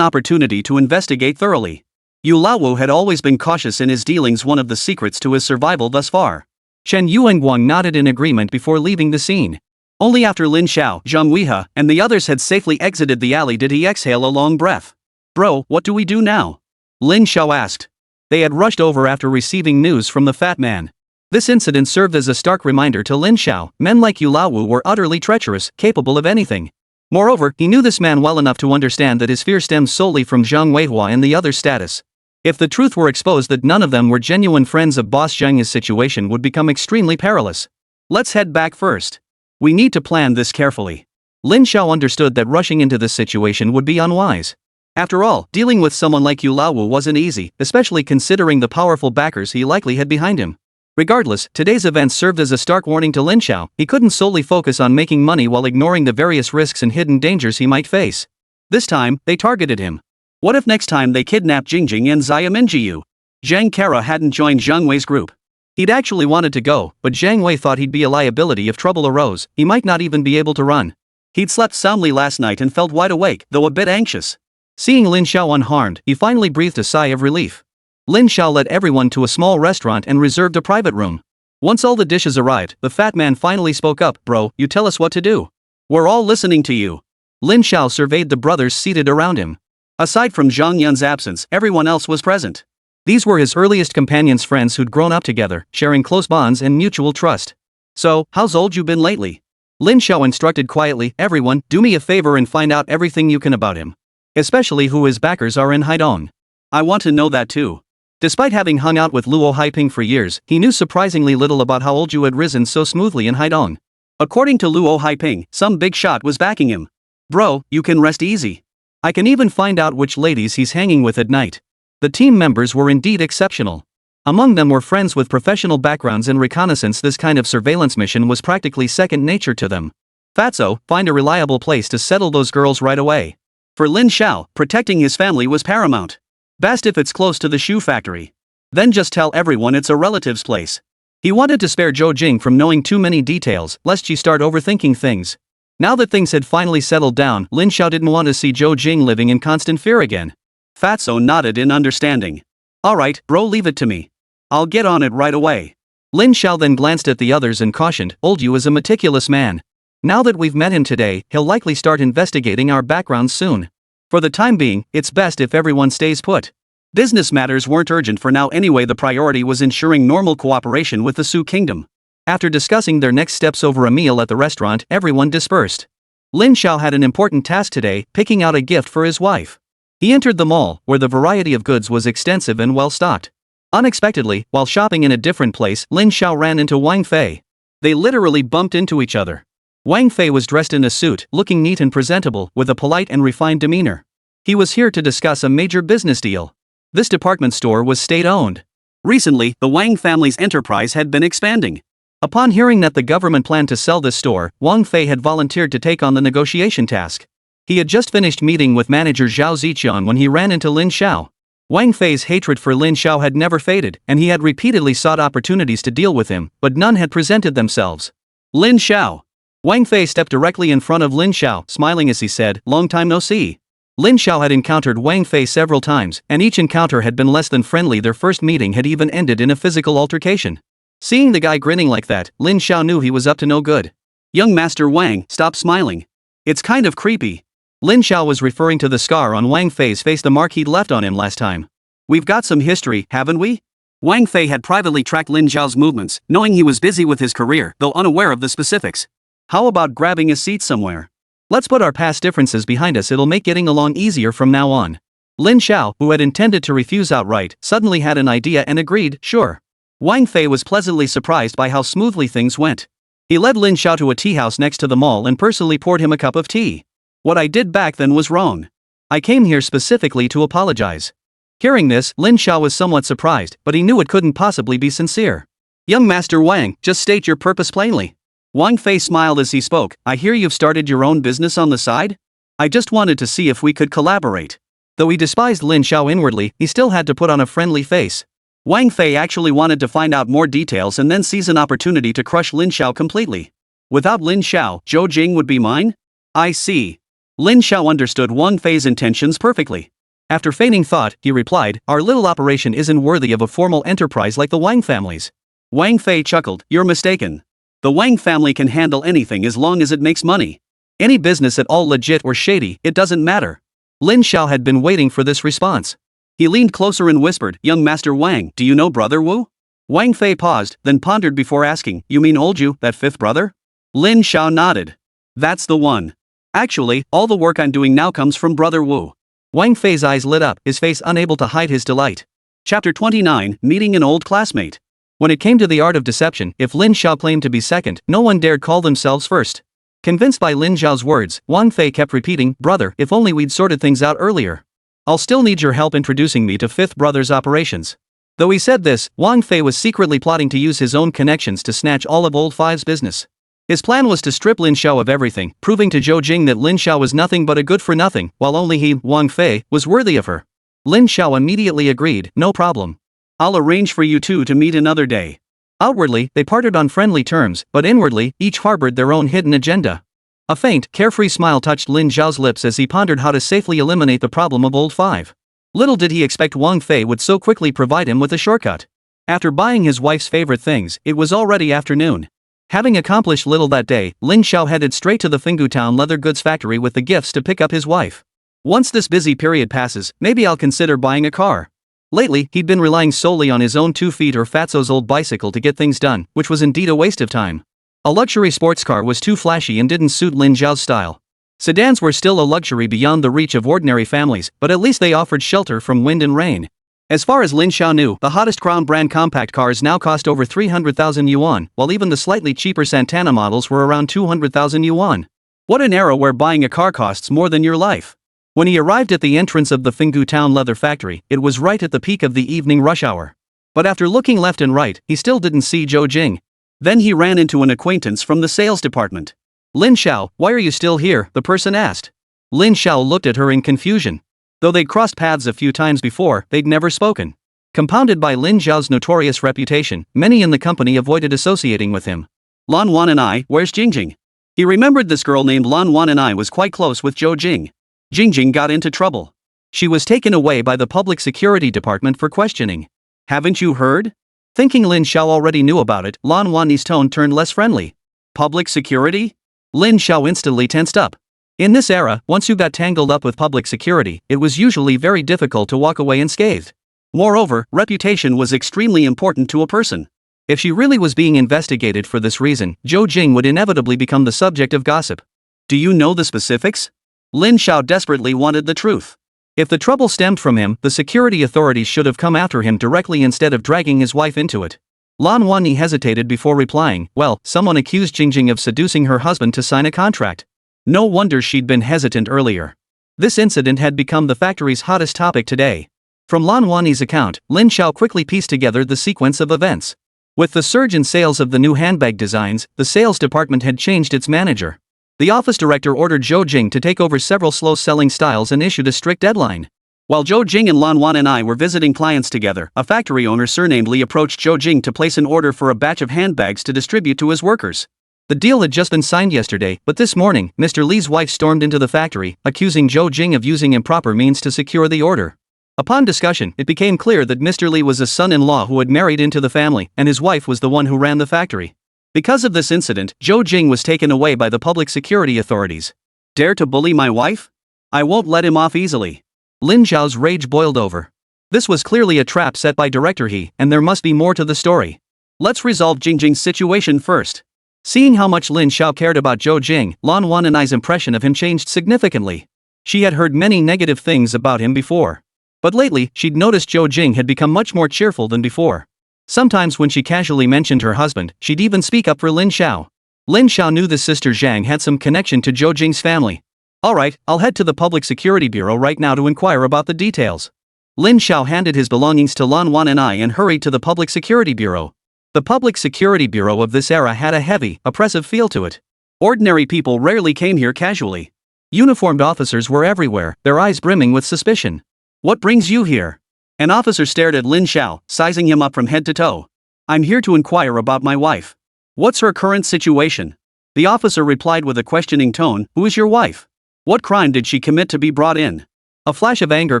opportunity to investigate thoroughly. Yu Laowu had always been cautious in his dealings, one of the secrets to his survival thus far. Chen Yuanguang nodded in agreement before leaving the scene. Only after Lin Xiao, Zhang Weihe, and the others had safely exited the alley did he exhale a long breath. Bro, what do we do now? Lin Xiao asked. They had rushed over after receiving news from the fat man. This incident served as a stark reminder to Lin Xiao, men like Yu Laowu were utterly treacherous, capable of anything. Moreover, he knew this man well enough to understand that his fear stems solely from Zhang Weihua and the other's status. If the truth were exposed that none of them were genuine friends of Boss Zhang, his situation would become extremely perilous. Let's head back first. We need to plan this carefully. Lin Xiao understood that rushing into this situation would be unwise. After all, dealing with someone like Yu Laowu wasn't easy, especially considering the powerful backers he likely had behind him. Regardless, today's events served as a stark warning to Lin Xiao. He couldn't solely focus on making money while ignoring the various risks and hidden dangers he might face. This time, they targeted him. What if next time they kidnapped Jingjing and Xia Minjiu? Zhang Kara hadn't joined Zhang Wei's group. He'd actually wanted to go, but Zhang Wei thought he'd be a liability if trouble arose. He might not even be able to run. He'd slept soundly last night and felt wide awake, though a bit anxious. Seeing Lin Xiao unharmed, he finally breathed a sigh of relief. Lin Xiao led everyone to a small restaurant and reserved a private room. Once all the dishes arrived, the fat man finally spoke up. Bro, you tell us what to do. We're all listening to you. Lin Xiao surveyed the brothers seated around him. Aside from Zhang Yun's absence, everyone else was present. These were his earliest companions, friends who'd grown up together, sharing close bonds and mutual trust. So, how's old you been lately? Lin Xiao instructed quietly. Everyone, do me a favor and find out everything you can about him. Especially who his backers are in Haidong. I want to know that too. Despite having hung out with Luo Haiping for years, he knew surprisingly little about how Olju had risen so smoothly in Haidong. According to Luo Haiping, some big shot was backing him. Bro, you can rest easy. I can even find out which ladies he's hanging with at night. The team members were indeed exceptional. Among them were friends with professional backgrounds in reconnaissance. This kind of surveillance mission was practically second nature to them. Fatso, find a reliable place to settle those girls right away. For Lin Xiao, protecting his family was paramount. Best if it's close to the shoe factory. Then just tell everyone it's a relative's place. He wanted to spare Zhou Jing from knowing too many details, lest she start overthinking things. Now that things had finally settled down, Lin Xiao didn't want to see Zhou Jing living in constant fear again. Fatso nodded in understanding. Alright, bro, leave it to me. I'll get on it right away. Lin Xiao then glanced at the others and cautioned, Old Yu is a meticulous man. Now that we've met him today, he'll likely start investigating our backgrounds soon. For the time being, it's best if everyone stays put. Business matters weren't urgent for now anyway. The priority was ensuring normal cooperation with the Su Kingdom. After discussing their next steps over a meal at the restaurant, everyone dispersed. Lin Xiao had an important task today, picking out a gift for his wife. He entered the mall, where the variety of goods was extensive and well stocked. Unexpectedly, while shopping in a different place, Lin Xiao ran into Wang Fei. They literally bumped into each other. Wang Fei was dressed in a suit, looking neat and presentable, with a polite and refined demeanor. He was here to discuss a major business deal. This department store was state-owned. Recently, the Wang family's enterprise had been expanding. Upon hearing that the government planned to sell this store, Wang Fei had volunteered to take on the negotiation task. He had just finished meeting with manager Zhao Ziqian when he ran into Lin Xiao. Wang Fei's hatred for Lin Xiao had never faded, and he had repeatedly sought opportunities to deal with him, but none had presented themselves. Lin Xiao. Wang Fei stepped directly in front of Lin Xiao, smiling as he said, "Long time no see." Lin Xiao had encountered Wang Fei several times, and each encounter had been less than friendly. Their first meeting had even ended in a physical altercation. Seeing the guy grinning like that, Lin Xiao knew he was up to no good. Young Master Wang, stop smiling. It's kind of creepy. Lin Xiao was referring to the scar on Wang Fei's face, the mark he'd left on him last time. We've got some history, haven't we? Wang Fei had privately tracked Lin Xiao's movements, knowing he was busy with his career, though unaware of the specifics. How about grabbing a seat somewhere? Let's put our past differences behind us, it'll make getting along easier from now on. Lin Xiao, who had intended to refuse outright, suddenly had an idea and agreed, sure. Wang Fei was pleasantly surprised by how smoothly things went. He led Lin Xiao to a tea house next to the mall and personally poured him a cup of tea. What I did back then was wrong. I came here specifically to apologize. Hearing this, Lin Xiao was somewhat surprised, but he knew it couldn't possibly be sincere. Young Master Wang, just state your purpose plainly. Wang Fei smiled as he spoke. I hear you've started your own business on the side? I just wanted to see if we could collaborate. Though he despised Lin Xiao inwardly, he still had to put on a friendly face. Wang Fei actually wanted to find out more details and then seize an opportunity to crush Lin Xiao completely. Without Lin Xiao, Zhou Jing would be mine? I see. Lin Xiao understood Wang Fei's intentions perfectly. After feigning thought, he replied, our little operation isn't worthy of a formal enterprise like the Wang family's. Wang Fei chuckled, you're mistaken. The Wang family can handle anything as long as it makes money. Any business at all legit or shady, it doesn't matter. Lin Xiao had been waiting for this response. He leaned closer and whispered, young Master Wang, do you know Brother Wu? Wang Fei paused, then pondered before asking, you mean old Yu, that fifth brother? Lin Xiao nodded. That's the one. Actually, all the work I'm doing now comes from Brother Wu. Wang Fei's eyes lit up, his face unable to hide his delight. Chapter 29, Meeting an Old Classmate. When it came to the art of deception, if Lin Xiao claimed to be second, no one dared call themselves first. Convinced by Lin Xiao's words, Wang Fei kept repeating, brother, if only we'd sorted things out earlier. I'll still need your help introducing me to fifth brother's operations. Though he said this, Wang Fei was secretly plotting to use his own connections to snatch all of Old Five's business. His plan was to strip Lin Xiao of everything, proving to Zhou Jing that Lin Xiao was nothing but a good-for-nothing, while only he, Wang Fei, was worthy of her. Lin Xiao immediately agreed, no problem. I'll arrange for you two to meet another day. Outwardly, they parted on friendly terms, but inwardly, each harbored their own hidden agenda. A faint, carefree smile touched Lin Xiao's lips as he pondered how to safely eliminate the problem of Old Five. Little did he expect Wang Fei would so quickly provide him with a shortcut. After buying his wife's favorite things, it was already afternoon. Having accomplished little that day, Lin Xiao headed straight to the Fenggu Town leather goods factory with the gifts to pick up his wife. Once this busy period passes, maybe I'll consider buying a car. Lately, he'd been relying solely on his own 2 feet or Fatso's old bicycle to get things done, which was indeed a waste of time. A luxury sports car was too flashy and didn't suit Lin Xiao's style. Sedans were still a luxury beyond the reach of ordinary families, but at least they offered shelter from wind and rain. As far as Lin Xiao knew, the hottest Crown brand compact cars now cost over 300,000 yuan, while even the slightly cheaper Santana models were around 200,000 yuan. What an era where buying a car costs more than your life. When he arrived at the entrance of the Fenggu Town leather factory, it was right at the peak of the evening rush hour. But after looking left and right, he still didn't see Zhou Jing. Then he ran into an acquaintance from the sales department. Lin Xiao, why are you still here? The person asked. Lin Xiao looked at her in confusion. Though they'd crossed paths a few times before, they'd never spoken. Compounded by Lin Xiao's notorious reputation, many in the company avoided associating with him. Lan Wan and I, where's Jingjing? He remembered this girl named Lan Wan and I was quite close with Zhou Jing. Jingjing got into trouble. She was taken away by the public security department for questioning. Haven't you heard? Thinking Lin Xiao already knew about it, Lan Wan's tone turned less friendly. Public security? Lin Xiao instantly tensed up. In this era, once you got tangled up with public security, it was usually very difficult to walk away unscathed. Moreover, reputation was extremely important to a person. If she really was being investigated for this reason, Zhou Jing would inevitably become the subject of gossip. Do you know the specifics? Lin Xiao desperately wanted the truth. If the trouble stemmed from him, the security authorities should have come after him directly instead of dragging his wife into it. Lan Wanyi hesitated before replying, well, someone accused Jingjing of seducing her husband to sign a contract. No wonder she'd been hesitant earlier. This incident had become the factory's hottest topic today. From Lan Wanyi's account, Lin Xiao quickly pieced together the sequence of events. With the surge in sales of the new handbag designs, the sales department had changed its manager. The office director ordered Zhou Jing to take over several slow-selling styles and issued a strict deadline. While Zhou Jing and Lan Wan and I were visiting clients together, a factory owner surnamed Li approached Zhou Jing to place an order for a batch of handbags to distribute to his workers. The deal had just been signed yesterday, but this morning, Mr. Li's wife stormed into the factory, accusing Zhou Jing of using improper means to secure the order. Upon discussion, it became clear that Mr. Li was a son-in-law who had married into the family, and his wife was the one who ran the factory. Because of this incident, Zhou Jing was taken away by the public security authorities. Dare to bully my wife? I won't let him off easily. Lin Xiao's rage boiled over. This was clearly a trap set by Director He, and there must be more to the story. Let's resolve Jingjing's situation first. Seeing how much Lin Xiao cared about Zhou Jing, Lan Wan and I's impression of him changed significantly. She had heard many negative things about him before. But lately, she'd noticed Zhou Jing had become much more cheerful than before. Sometimes when she casually mentioned her husband, she'd even speak up for Lin Xiao. Lin Xiao knew the sister Zhang had some connection to Zhou Jing's family. Alright, I'll head to the Public Security Bureau right now to inquire about the details. Lin Xiao handed his belongings to Lan Wan and I and hurried to the Public Security Bureau. The Public Security Bureau of this era had a heavy, oppressive feel to it. Ordinary people rarely came here casually. Uniformed officers were everywhere, their eyes brimming with suspicion. What brings you here? An officer stared at Lin Xiao, sizing him up from head to toe. I'm here to inquire about my wife. What's her current situation? The officer replied with a questioning tone, "Who is your wife? What crime did she commit to be brought in?" A flash of anger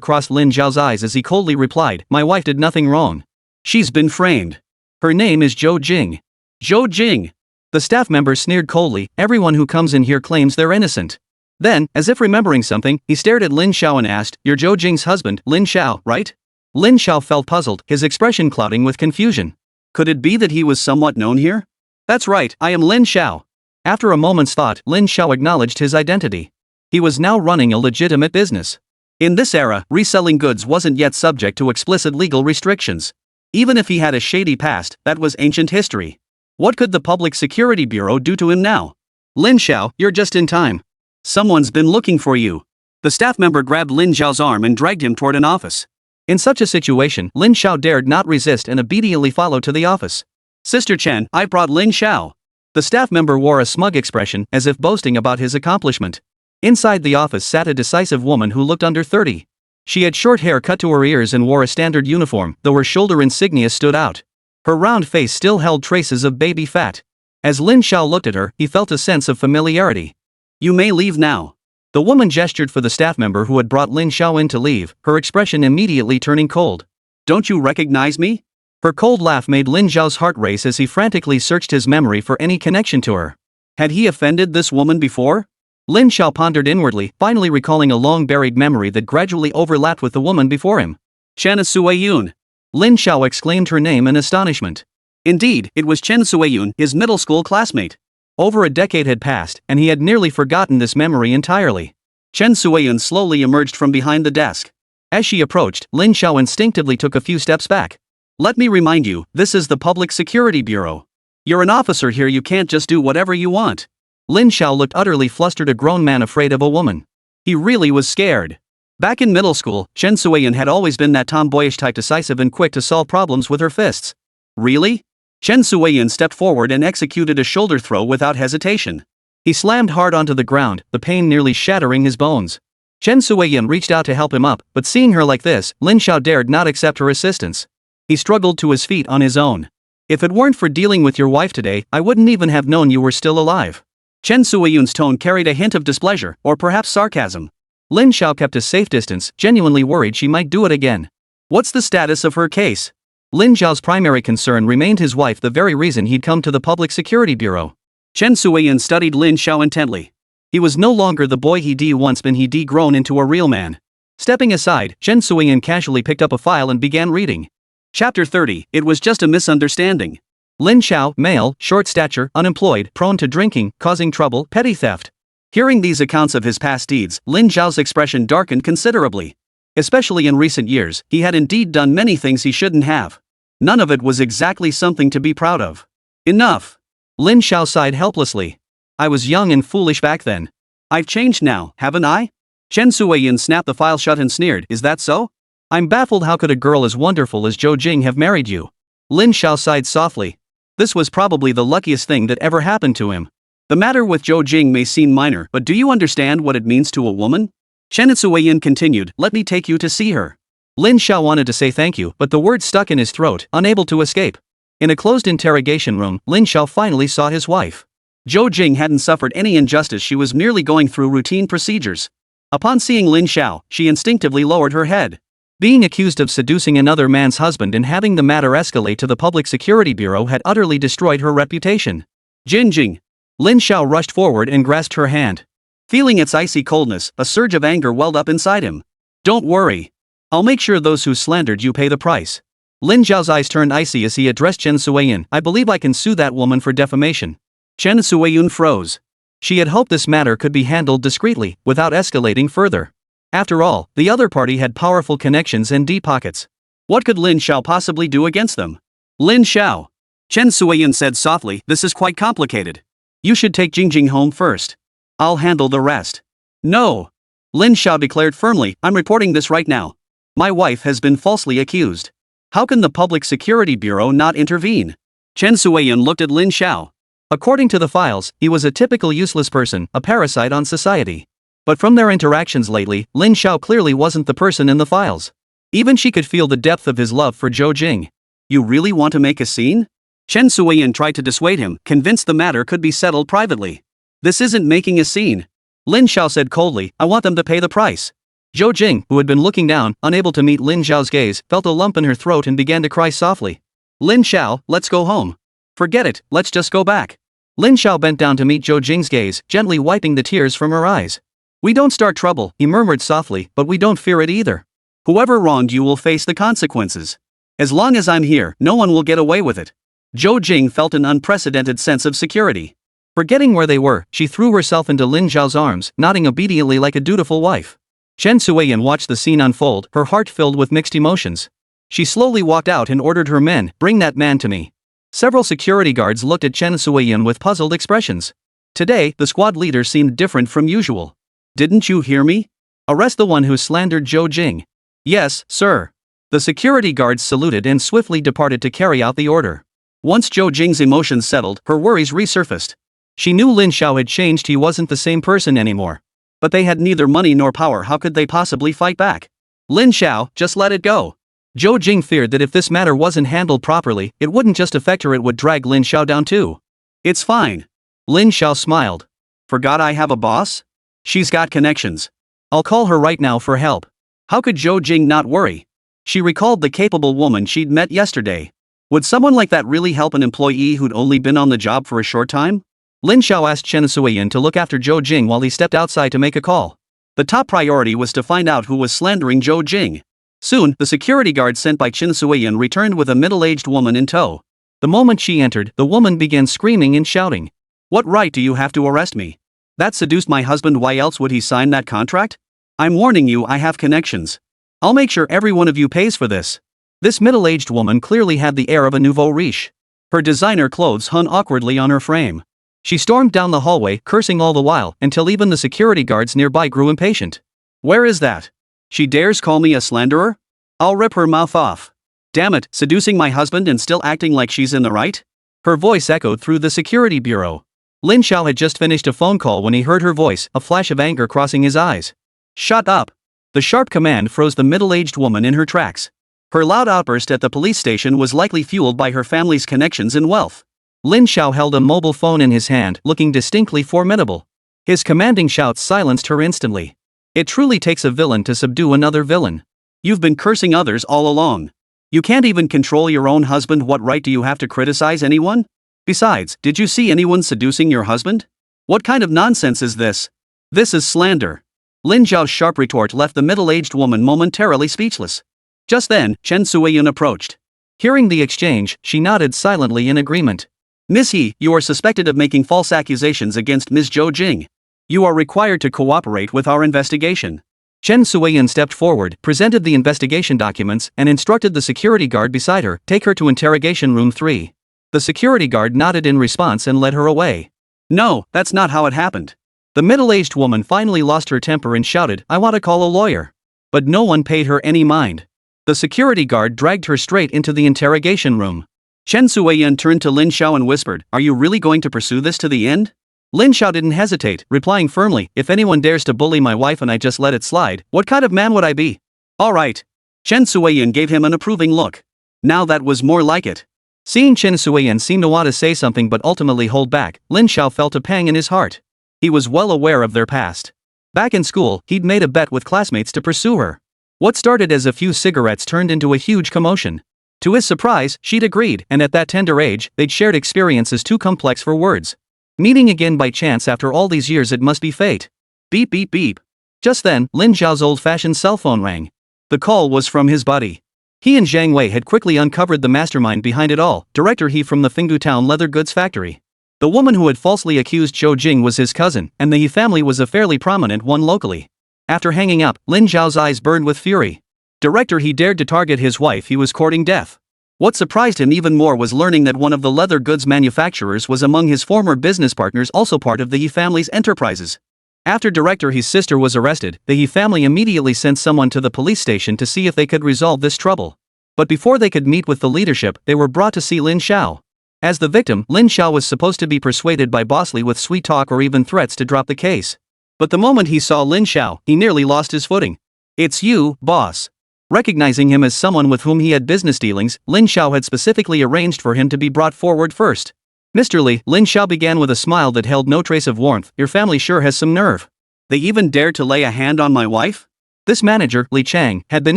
crossed Lin Zhao's eyes as he coldly replied, "My wife did nothing wrong. She's been framed. Her name is Zhou Jing." Zhou Jing. The staff member sneered coldly, "Everyone who comes in here claims they're innocent." Then, as if remembering something, he stared at Lin Xiao and asked, "You're Zhou Jing's husband, Lin Xiao, right?" Lin Xiao felt puzzled, his expression clouding with confusion. Could it be that he was somewhat known here? "That's right, I am Lin Xiao." After a moment's thought, Lin Xiao acknowledged his identity. He was now running a legitimate business. In this era, reselling goods wasn't yet subject to explicit legal restrictions. Even if he had a shady past, that was ancient history. What could the Public Security Bureau do to him now? "Lin Xiao, you're just in time. Someone's been looking for you." The staff member grabbed Lin Xiao's arm and dragged him toward an office. In such a situation, Lin Xiao dared not resist and obediently followed to the office. "Sister Chen, I brought Lin Xiao." The staff member wore a smug expression, as if boasting about his accomplishment. Inside the office sat a decisive woman who looked under 30. She had short hair cut to her ears and wore a standard uniform, though her shoulder insignia stood out. Her round face still held traces of baby fat. As Lin Xiao looked at her, he felt a sense of familiarity. "You may leave now." The woman gestured for the staff member who had brought Lin Xiao in to leave, her expression immediately turning cold. "Don't you recognize me?" Her cold laugh made Lin Xiao's heart race as he frantically searched his memory for any connection to her. Had he offended this woman before? Lin Xiao pondered inwardly, finally recalling a long-buried memory that gradually overlapped with the woman before him. "Chen Sueyun." Lin Xiao exclaimed her name in astonishment. Indeed, it was Chen Sueyun, his middle school classmate. Over a decade had passed, and he had nearly forgotten this memory entirely. Chen Sueyun slowly emerged from behind the desk. As she approached, Lin Xiao instinctively took a few steps back. "Let me remind you, this is the Public Security Bureau. You're an officer here, you can't just do whatever you want." Lin Xiao looked utterly flustered, a grown man afraid of a woman. He really was scared. Back in middle school, Chen Sueyun had always been that tomboyish type, decisive and quick to solve problems with her fists. Really? Chen Sueyun stepped forward and executed a shoulder throw without hesitation. He slammed hard onto the ground, the pain nearly shattering his bones. Chen Sueyun reached out to help him up, but seeing her like this, Lin Xiao dared not accept her assistance. He struggled to his feet on his own. "If it weren't for dealing with your wife today, I wouldn't even have known you were still alive." Chen Sueyun's tone carried a hint of displeasure, or perhaps sarcasm. Lin Xiao kept a safe distance, genuinely worried she might do it again. What's the status of her case? Lin Xiao's primary concern remained his wife, the very reason he'd come to the Public Security Bureau. Chen Sueyun studied Lin Xiao intently. He was no longer the boy he'd once been, he'd grown into a real man. Stepping aside, Chen Sueyun casually picked up a file and began reading. Chapter 30, It was just a misunderstanding. Lin Xiao, male, short stature, unemployed, prone to drinking, causing trouble, petty theft. Hearing these accounts of his past deeds, Lin Xiao's expression darkened considerably. Especially in recent years, he had indeed done many things he shouldn't have. None of it was exactly something to be proud of. Enough. Lin Xiao sighed helplessly. "I was young and foolish back then. I've changed now, haven't I?" Chen Sueyun snapped the file shut and sneered, "Is that so? I'm baffled, how could a girl as wonderful as Zhou Jing have married you?" Lin Xiao sighed softly. This was probably the luckiest thing that ever happened to him. The matter with Zhou Jing may seem minor, but do you understand what it means to a woman? Chen Sueyun continued, "Let me take you to see her." Lin Xiao wanted to say thank you, but the word stuck in his throat, unable to escape. In a closed interrogation room, Lin Xiao finally saw his wife. Zhou Jing hadn't suffered any injustice, she was merely going through routine procedures. Upon seeing Lin Xiao, she instinctively lowered her head. Being accused of seducing another man's husband and having the matter escalate to the Public Security Bureau had utterly destroyed her reputation. "Jinjing." Lin Xiao rushed forward and grasped her hand. Feeling its icy coldness, a surge of anger welled up inside him. "Don't worry. I'll make sure those who slandered you pay the price." Lin Xiao's eyes turned icy as he addressed Chen Sueyun. "I believe I can sue that woman for defamation." Chen Sueyun froze. She had hoped this matter could be handled discreetly, without escalating further. After all, the other party had powerful connections and deep pockets. What could Lin Xiao possibly do against them? "Lin Xiao," Chen Sueyun said softly, "this is quite complicated. You should take Jingjing home first. I'll handle the rest." "No," Lin Xiao declared firmly, "I'm reporting this right now. My wife has been falsely accused. How can the Public Security Bureau not intervene?" Chen Sueyun looked at Lin Xiao. According to the files, he was a typical useless person, a parasite on society. But from their interactions lately, Lin Xiao clearly wasn't the person in the files. Even she could feel the depth of his love for Zhou Jing. "You really want to make a scene?" Chen Suiyan tried to dissuade him, convinced the matter could be settled privately. This isn't making a scene. Lin Xiao said coldly, I want them to pay the price. Zhou Jing, who had been looking down, unable to meet Lin Xiao's gaze, felt a lump in her throat and began to cry softly. Lin Xiao, let's go home. Forget it, let's just go back. Lin Xiao bent down to meet Zhou Jing's gaze, gently wiping the tears from her eyes. We don't start trouble, he murmured softly, but we don't fear it either. Whoever wronged you will face the consequences. As long as I'm here, no one will get away with it. Zhou Jing felt an unprecedented sense of security. Forgetting where they were, she threw herself into Lin Xiao's arms, nodding obediently like a dutiful wife. Chen Suiyan watched the scene unfold, her heart filled with mixed emotions. She slowly walked out and ordered her men, bring that man to me. Several security guards looked at Chen Suiyan with puzzled expressions. Today, the squad leader seemed different from usual. Didn't you hear me? Arrest the one who slandered Zhou Jing. Yes, sir. The security guards saluted and swiftly departed to carry out the order. Once Zhou Jing's emotions settled, her worries resurfaced. She knew Lin Xiao had changed, he wasn't the same person anymore. But they had neither money nor power, how could they possibly fight back? Lin Xiao, just let it go. Zhou Jing feared that if this matter wasn't handled properly, it wouldn't just affect her, it would drag Lin Xiao down too. It's fine. Lin Xiao smiled. Forgot I have a boss? She's got connections. I'll call her right now for help. How could Zhou Jing not worry? She recalled the capable woman she'd met yesterday. Would someone like that really help an employee who'd only been on the job for a short time? Lin Xiao asked Chen Suiyan to look after Zhou Jing while he stepped outside to make a call. The top priority was to find out who was slandering Zhou Jing. Soon, the security guard sent by Chen Suiyan returned with a middle-aged woman in tow. The moment she entered, the woman began screaming and shouting. What right do you have to arrest me? That seduced my husband, why else would he sign that contract? I'm warning you, I have connections. I'll make sure every one of you pays for this. This middle-aged woman clearly had the air of a nouveau riche. Her designer clothes hung awkwardly on her frame. She stormed down the hallway, cursing all the while, until even the security guards nearby grew impatient. Where is that? She dares call me a slanderer? I'll rip her mouth off. Damn it, seducing my husband and still acting like she's in the right? Her voice echoed through the security bureau. Lin Xiao had just finished a phone call when he heard her voice, a flash of anger crossing his eyes. Shut up! The sharp command froze the middle-aged woman in her tracks. Her loud outburst at the police station was likely fueled by her family's connections and wealth. Lin Xiao held a mobile phone in his hand, looking distinctly formidable. His commanding shouts silenced her instantly. It truly takes a villain to subdue another villain. You've been cursing others all along. You can't even control your own husband, what right do you have to criticize anyone? Besides, did you see anyone seducing your husband? What kind of nonsense is this? This is slander. Lin Xiao's sharp retort left the middle-aged woman momentarily speechless. Just then, Chen Suiyan approached. Hearing the exchange, she nodded silently in agreement. Miss He, you are suspected of making false accusations against Ms. Zhou Jing. You are required to cooperate with our investigation. Chen Suiyan stepped forward, presented the investigation documents, and instructed the security guard beside her, take her to interrogation room 3. The security guard nodded in response and led her away. No, that's not how it happened. The middle-aged woman finally lost her temper and shouted, I want to call a lawyer. But no one paid her any mind. The security guard dragged her straight into the interrogation room. Chen Suiyan turned to Lin Xiao and whispered, Are you really going to pursue this to the end? Lin Xiao didn't hesitate, replying firmly, If anyone dares to bully my wife and I just let it slide, what kind of man would I be? All right. Chen Suiyan gave him an approving look. Now that was more like it. Seeing Chen Suiyan seem to want to say something but ultimately hold back, Lin Xiao felt a pang in his heart. He was well aware of their past. Back in school, he'd made a bet with classmates to pursue her. What started as a few cigarettes turned into a huge commotion. To his surprise, she'd agreed, and at that tender age, they'd shared experiences too complex for words. Meeting again by chance after all these years, it must be fate. Beep beep beep. Just then, Lin Xiao's old-fashioned cell phone rang. The call was from his buddy. He and Zhang Wei had quickly uncovered the mastermind behind it all, Director He from the Fengdu Town leather goods factory. The woman who had falsely accused Zhou Jing was his cousin, and the He family was a fairly prominent one locally. After hanging up, Lin Xiao's eyes burned with fury. Director He dared to target his wife he was courting death. What surprised him even more was learning that one of the leather goods manufacturers was among his former business partners, also part of the He family's enterprises. After Director He's sister was arrested, the He family immediately sent someone to the police station to see if they could resolve this trouble. But before they could meet with the leadership, they were brought to see Lin Xiao. As the victim, Lin Xiao was supposed to be persuaded by Boss Li with sweet talk or even threats to drop the case. But the moment he saw Lin Xiao, he nearly lost his footing. It's you, boss. Recognizing him as someone with whom he had business dealings, Lin Xiao had specifically arranged for him to be brought forward first. Mr. Li, Lin Xiao began with a smile that held no trace of warmth. Your family sure has some nerve. They even dared to lay a hand on my wife? This manager, Li Chang, had been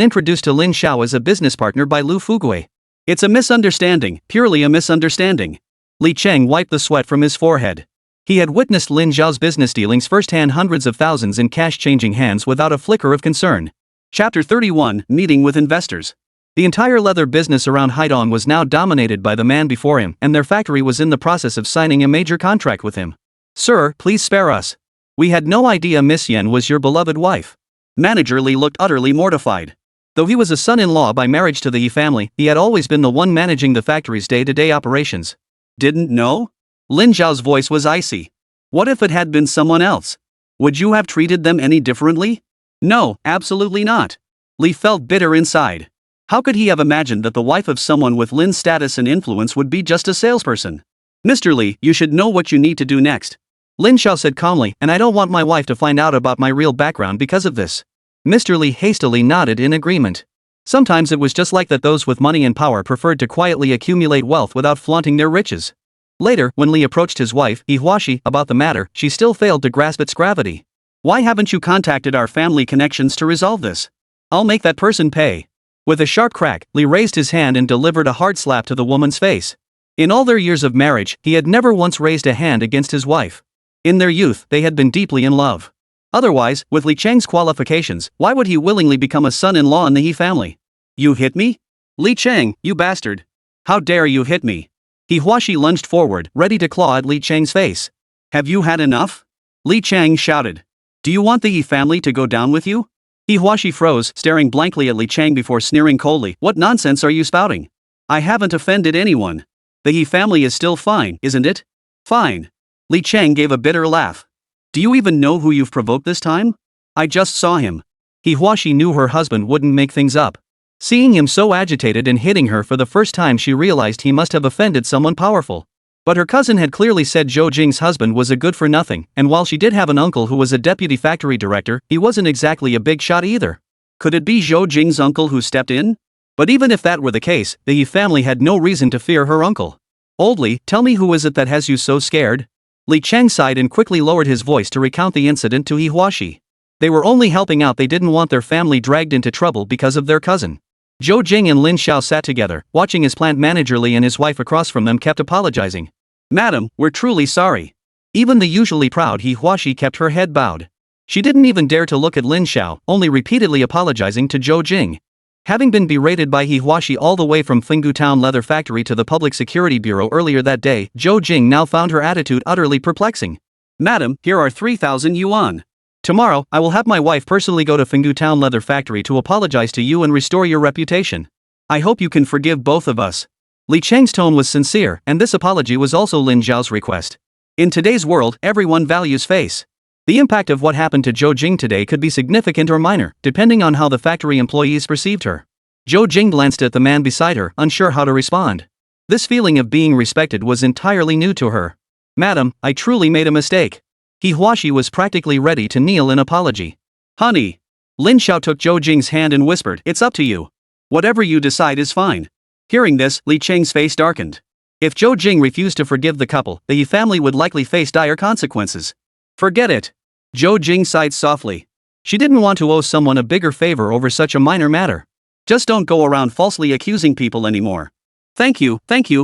introduced to Lin Xiao as a business partner by Lu Fugui. It's a misunderstanding, purely a misunderstanding. Li Chang wiped the sweat from his forehead. He had witnessed Lin Xiao's business dealings firsthand, hundreds of thousands in cash changing hands without a flicker of concern. Chapter 31, Meeting with Investors. The entire leather business around Haidong was now dominated by the man before him, and their factory was in the process of signing a major contract with him. Sir, please spare us. We had no idea Miss Yen was your beloved wife. Manager Li looked utterly mortified. Though he was a son-in-law by marriage to the Yi family, he had always been the one managing the factory's day-to-day operations. Didn't know? Lin Xiao's voice was icy. What if it had been someone else? Would you have treated them any differently? No, absolutely not. Li felt bitter inside. How could he have imagined that the wife of someone with Lin's status and influence would be just a salesperson? Mr. Li, you should know what you need to do next. Lin Xiao said calmly, and I don't want my wife to find out about my real background because of this. Mr. Li hastily nodded in agreement. Sometimes it was just like that, those with money and power preferred to quietly accumulate wealth without flaunting their riches. Later, when Li approached his wife, Yi Huaxi, about the matter, she still failed to grasp its gravity. Why haven't you contacted our family connections to resolve this? I'll make that person pay. With a sharp crack, Li raised his hand and delivered a hard slap to the woman's face. In all their years of marriage, he had never once raised a hand against his wife. In their youth, they had been deeply in love. Otherwise, with Li Chang's qualifications, why would he willingly become a son-in-law in the He family? You hit me? Li Chang, you bastard. How dare you hit me? He Huaxi lunged forward, ready to claw at Li Chang's face. Have you had enough? Li Chang shouted. Do you want the Yi family to go down with you? He Huaxi froze, staring blankly at Li Chang before sneering coldly. What nonsense are you spouting? I haven't offended anyone. The Yi family is still fine, isn't it? Fine. Li Chang gave a bitter laugh. Do you even know who you've provoked this time? I just saw him. He Huaxi knew her husband wouldn't make things up. Seeing him so agitated and hitting her for the first time, she realized he must have offended someone powerful. But her cousin had clearly said Zhou Jing's husband was a good-for-nothing, and while she did have an uncle who was a deputy factory director, he wasn't exactly a big shot either. Could it be Zhou Jing's uncle who stepped in? But even if that were the case, the Yi family had no reason to fear her uncle. Old Li, tell me, who is it that has you so scared? Li Chang sighed and quickly lowered his voice to recount the incident to Yi Huaxi. They were only helping out, they didn't want their family dragged into trouble because of their cousin. Zhou Jing and Lin Xiao sat together, watching as plant manager Li and his wife across from them kept apologizing. Madam, we're truly sorry. Even the usually proud Yi Huaxi kept her head bowed. She didn't even dare to look at Lin Xiao, only repeatedly apologizing to Zhou Jing. Having been berated by Yi Huaxi all the way from Fenggu Town Leather Factory to the Public Security Bureau earlier that day, Zhou Jing now found her attitude utterly perplexing. Madam, here are 3,000 yuan. Tomorrow, I will have my wife personally go to Fenggu Town Leather Factory to apologize to you and restore your reputation. I hope you can forgive both of us. Li Chang's tone was sincere, and this apology was also Lin Xiao's request. In today's world, everyone values face. The impact of what happened to Zhou Jing today could be significant or minor, depending on how the factory employees perceived her. Zhou Jing glanced at the man beside her, unsure how to respond. This feeling of being respected was entirely new to her. Madam, I truly made a mistake. He Huaxi was practically ready to kneel in apology. Honey. Lin Xiao took Zhou Jing's hand and whispered, it's up to you. Whatever you decide is fine. Hearing this, Li Chang's face darkened. If Zhou Jing refused to forgive the couple, the Yi family would likely face dire consequences. Forget it. Zhou Jing sighed softly. She didn't want to owe someone a bigger favor over such a minor matter. Just don't go around falsely accusing people anymore. Thank you,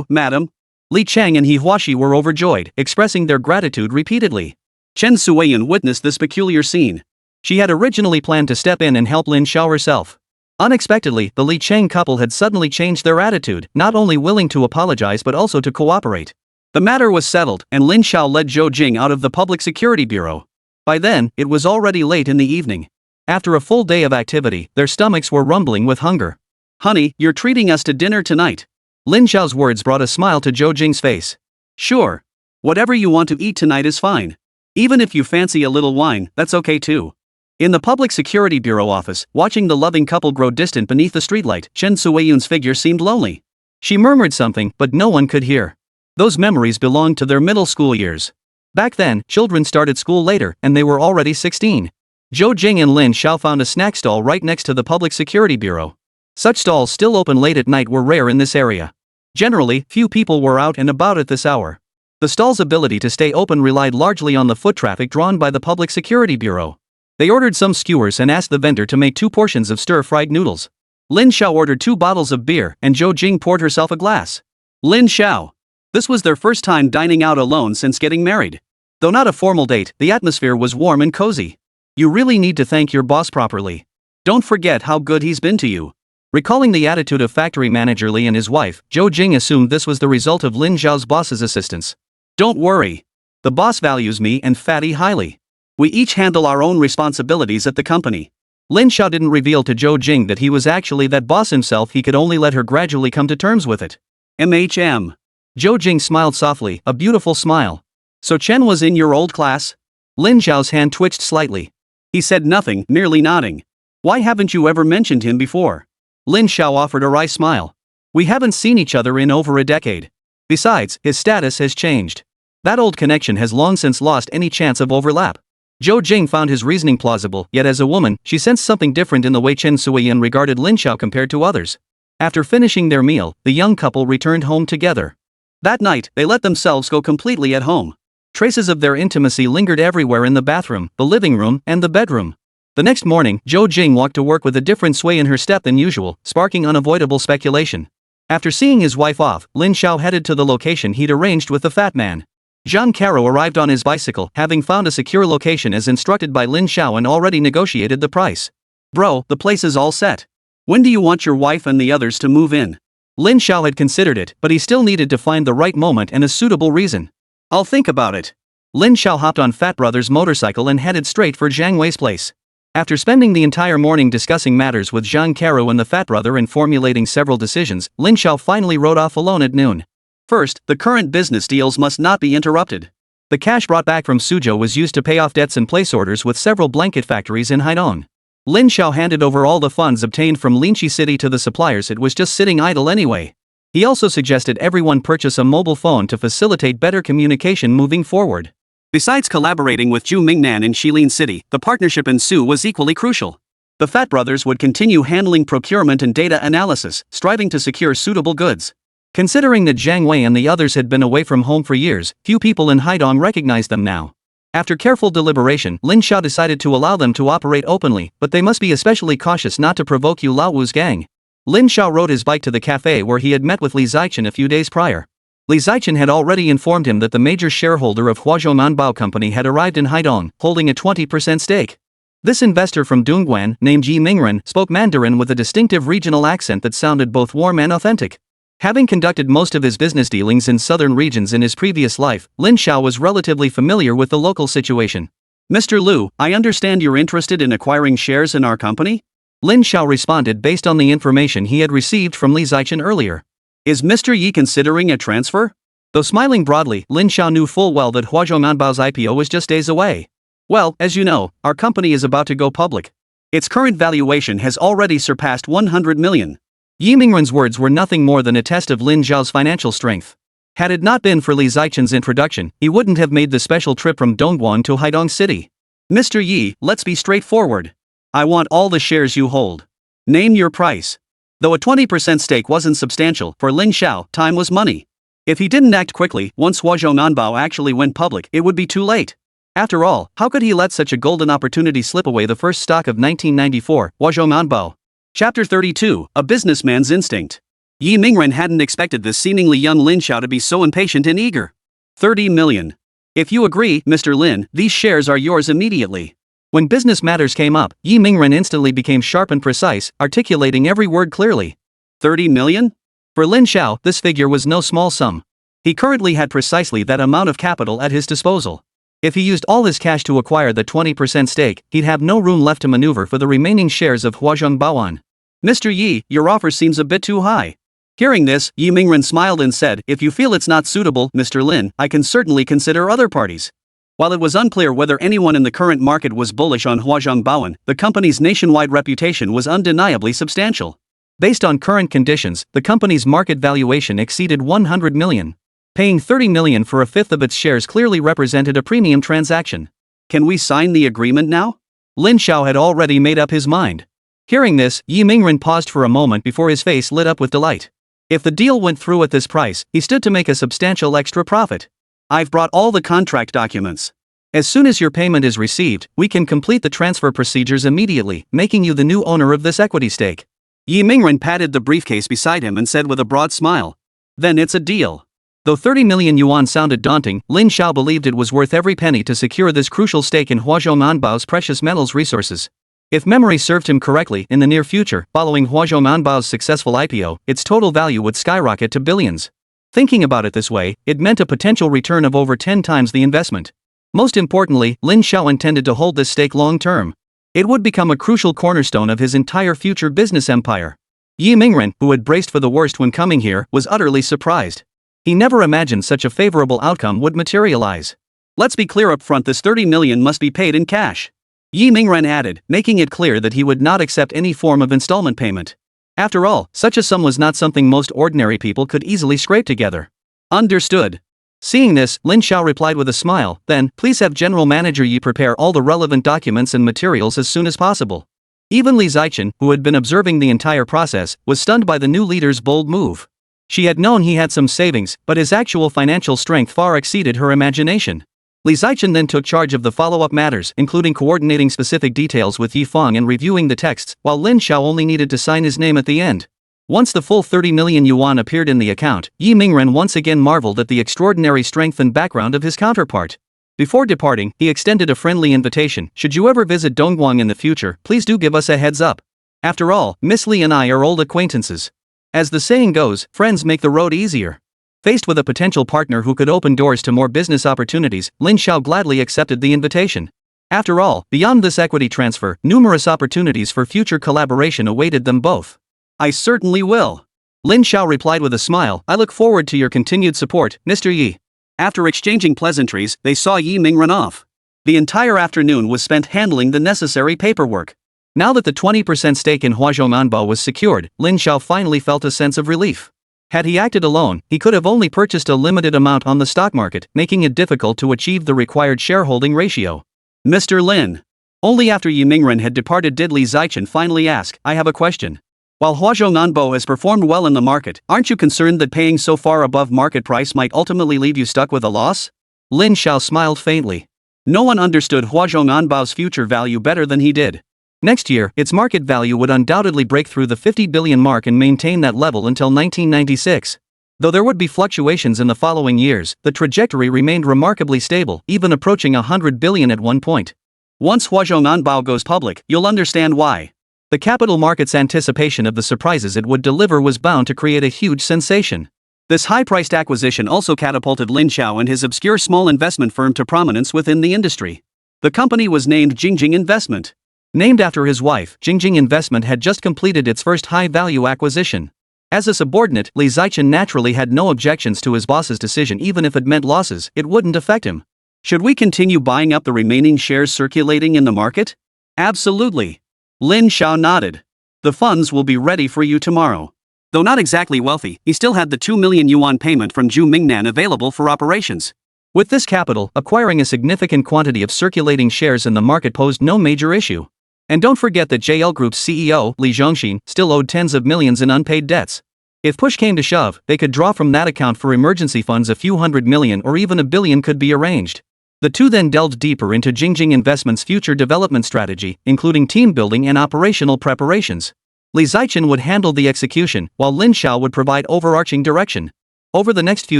madam. Li Chang and He Huaxi were overjoyed, expressing their gratitude repeatedly. Chen Suiyan witnessed this peculiar scene. She had originally planned to step in and help Lin Xiao herself. Unexpectedly, the Li Chang couple had suddenly changed their attitude, not only willing to apologize but also to cooperate. The matter was settled, and Lin Xiao led Zhou Jing out of the Public Security Bureau. By then, it was already late in the evening. After a full day of activity, their stomachs were rumbling with hunger. Honey, you're treating us to dinner tonight. Lin Xiao's words brought a smile to Zhou Jing's face. Sure. Whatever you want to eat tonight is fine. Even if you fancy a little wine, that's okay too. In the Public Security Bureau office, watching the loving couple grow distant beneath the streetlight, Chen Suiyun's figure seemed lonely. She murmured something, but no one could hear. Those memories belonged to their middle school years. Back then, children started school later, and they were already 16. Zhou Jing and Lin Xiao found a snack stall right next to the Public Security Bureau. Such stalls still open late at night were rare in this area. Generally, few people were out and about at this hour. The stall's ability to stay open relied largely on the foot traffic drawn by the Public Security Bureau. They ordered some skewers and asked the vendor to make 2 portions of stir-fried noodles. Lin Xiao ordered 2 bottles of beer and Zhou Jing poured herself a glass. Lin Xiao. This was their first time dining out alone since getting married. Though not a formal date, the atmosphere was warm and cozy. You really need to thank your boss properly. Don't forget how good he's been to you. Recalling the attitude of factory manager Li and his wife, Zhou Jing assumed this was the result of Lin Xiao's boss's assistance. Don't worry. The boss values me and Fatty highly. We each handle our own responsibilities at the company. Lin Xiao didn't reveal to Zhou Jing that he was actually that boss himself, he could only let her gradually come to terms with it. MHM. Zhou Jing smiled softly, a beautiful smile. So Chen was in your old class? Lin Xiao's hand twitched slightly. He said nothing, merely nodding. Why haven't you ever mentioned him before? Lin Xiao offered a wry smile. We haven't seen each other in over a decade. Besides, his status has changed. That old connection has long since lost any chance of overlap. Zhou Jing found his reasoning plausible, yet as a woman, she sensed something different in the way Chen Suiyan regarded Lin Xiao compared to others. After finishing their meal, the young couple returned home together. That night, they let themselves go completely at home. Traces of their intimacy lingered everywhere in the bathroom, the living room, and the bedroom. The next morning, Zhou Jing walked to work with a different sway in her step than usual, sparking unavoidable speculation. After seeing his wife off, Lin Xiao headed to the location he'd arranged with the fat man. Zhang Caro arrived on his bicycle, having found a secure location as instructed by Lin Xiao and already negotiated the price. Bro, the place is all set. When do you want your wife and the others to move in? Lin Xiao had considered it, but he still needed to find the right moment and a suitable reason. I'll think about it. Lin Xiao hopped on Fat Brother's motorcycle and headed straight for Zhang Wei's place. After spending the entire morning discussing matters with Zhang Caro and the Fat Brother and formulating several decisions, Lin Xiao finally rode off alone at noon. First, the current business deals must not be interrupted. The cash brought back from Suzhou was used to pay off debts and place orders with several blanket factories in Haidong. Lin Xiao handed over all the funds obtained from Linqi City to the suppliers. It was just sitting idle anyway. He also suggested everyone purchase a mobile phone to facilitate better communication moving forward. Besides collaborating with Zhu Mingnan in Shilin City, the partnership in Su was equally crucial. The Fat Brothers would continue handling procurement and data analysis, striving to secure suitable goods. Considering that Zhang Wei and the others had been away from home for years, few people in Haidong recognized them now. After careful deliberation, Lin Xiao decided to allow them to operate openly, but they must be especially cautious not to provoke Yu Laowu's gang. Lin Xiao rode his bike to the cafe where he had met with Li Zichen a few days prior. Li Zichen had already informed him that the major shareholder of Huazhou Manbao Company had arrived in Haidong, holding a 20% stake. This investor from Dongguan, named Yi Mingren, spoke Mandarin with a distinctive regional accent that sounded both warm and authentic. Having conducted most of his business dealings in southern regions in his previous life, Lin Xiao was relatively familiar with the local situation. Mr. Liu, I understand you're interested in acquiring shares in our company? Lin Xiao responded based on the information he had received from Li Zichen earlier. Is Mr. Yi considering a transfer? Though smiling broadly, Lin Xiao knew full well that Huazhou Manbao's IPO was just days away. Well, as you know, our company is about to go public. Its current valuation has already surpassed 100 million. Yi Mingren's words were nothing more than a test of Lin Xiao's financial strength. Had it not been for Li Zichen's introduction, he wouldn't have made the special trip from Dongguan to Haidong City. Mr. Yi, let's be straightforward. I want all the shares you hold. Name your price. Though a 20% stake wasn't substantial, for Lin Xiao, time was money. If he didn't act quickly, once Huazhou Manbao actually went public, it would be too late. After all, how could he let such a golden opportunity slip away? The first stock of 1994, Huazhou Manbao. Chapter 32, A Businessman's Instinct. Yi Mingren hadn't expected this seemingly young Lin Xiao to be so impatient and eager. 30 million. If you agree, Mr. Lin, these shares are yours immediately. When business matters came up, Yi Mingren instantly became sharp and precise, articulating every word clearly. 30 million? For Lin Xiao, this figure was no small sum. He currently had precisely that amount of capital at his disposal. If he used all his cash to acquire the 20% stake, he'd have no room left to maneuver for the remaining shares of Huazhou Baoan. Mr. Yi, your offer seems a bit too high. Hearing this, Yi Mingren smiled and said, if you feel it's not suitable, Mr. Lin, I can certainly consider other parties. While it was unclear whether anyone in the current market was bullish on Huazhou Baoan, the company's nationwide reputation was undeniably substantial. Based on current conditions, the company's market valuation exceeded 100 million. Paying 30 million for a fifth of its shares clearly represented a premium transaction. Can we sign the agreement now? Lin Xiao had already made up his mind. Hearing this, Yi Mingren paused for a moment before his face lit up with delight. If the deal went through at this price, he stood to make a substantial extra profit. I've brought all the contract documents. As soon as your payment is received, we can complete the transfer procedures immediately, making you the new owner of this equity stake. Yi Mingren patted the briefcase beside him and said with a broad smile. Then it's a deal. Though 30 million yuan sounded daunting, Lin Xiao believed it was worth every penny to secure this crucial stake in Huazhou Manbao's precious metals resources. If memory served him correctly, in the near future, following Huazhou Manbao's successful IPO, its total value would skyrocket to billions. Thinking about it this way, it meant a potential return of over 10 times the investment. Most importantly, Lin Xiao intended to hold this stake long-term. It would become a crucial cornerstone of his entire future business empire. Yi Mingren, who had braced for the worst when coming here, was utterly surprised. He never imagined such a favorable outcome would materialize. Let's be clear up front, this 30 million must be paid in cash. Yi Mingren added, making it clear that he would not accept any form of installment payment. After all, such a sum was not something most ordinary people could easily scrape together. Understood. Seeing this, Lin Xiao replied with a smile, then, please have General Manager Yi prepare all the relevant documents and materials as soon as possible. Even Li Zichen, who had been observing the entire process, was stunned by the new leader's bold move. She had known he had some savings, but his actual financial strength far exceeded her imagination. Li Zichen then took charge of the follow-up matters, including coordinating specific details with Yi Feng and reviewing the texts, while Lin Xiao only needed to sign his name at the end. Once the full 30 million yuan appeared in the account, Yi Mingren once again marveled at the extraordinary strength and background of his counterpart. Before departing, he extended a friendly invitation. Should you ever visit Dongguang in the future, please do give us a heads up. After all, Miss Li and I are old acquaintances. As the saying goes, friends make the road easier. Faced with a potential partner who could open doors to more business opportunities, Lin Xiao gladly accepted the invitation. After all, beyond this equity transfer, numerous opportunities for future collaboration awaited them both. I certainly will. Lin Xiao replied with a smile. I look forward to your continued support, Mr. Yi. After exchanging pleasantries, they saw Yi Mingren off. The entire afternoon was spent handling the necessary paperwork. Now that the 20% stake in Huazhou Manbao was secured, Lin Xiao finally felt a sense of relief. Had he acted alone, he could have only purchased a limited amount on the stock market, making it difficult to achieve the required shareholding ratio. Mr. Lin. Only after Yi Mingren had departed did Li Zichen finally ask, I have a question. While Huazhou Manbao has performed well in the market, aren't you concerned that paying so far above market price might ultimately leave you stuck with a loss? Lin Xiao smiled faintly. No one understood Huazhou Manbao's future value better than he did. Next year, its market value would undoubtedly break through the 50 billion mark and maintain that level until 1996. Though there would be fluctuations in the following years, the trajectory remained remarkably stable, even approaching 100 billion at one point. Once Huazhou Manbao goes public, you'll understand why. The capital market's anticipation of the surprises it would deliver was bound to create a huge sensation. This high-priced acquisition also catapulted Lin Xiao and his obscure small investment firm to prominence within the industry. The company was named Jingjing Investment. Named after his wife, Jingjing Investment had just completed its first high-value acquisition. As a subordinate, Li Zichen naturally had no objections to his boss's decision. Even if it meant losses, it wouldn't affect him. Should we continue buying up the remaining shares circulating in the market? Absolutely. Lin Xiao nodded. The funds will be ready for you tomorrow. Though not exactly wealthy, he still had the 2 million yuan payment from Zhu Mingnan available for operations. With this capital, acquiring a significant quantity of circulating shares in the market posed no major issue. And don't forget that JL Group's CEO, Li Zhongxin, still owed tens of millions in unpaid debts. If push came to shove, they could draw from that account for emergency funds. A few hundred million or even a billion could be arranged. The two then delved deeper into Jingjing Investment's future development strategy, including team building and operational preparations. Li Zichen would handle the execution, while Lin Xiao would provide overarching direction. Over the next few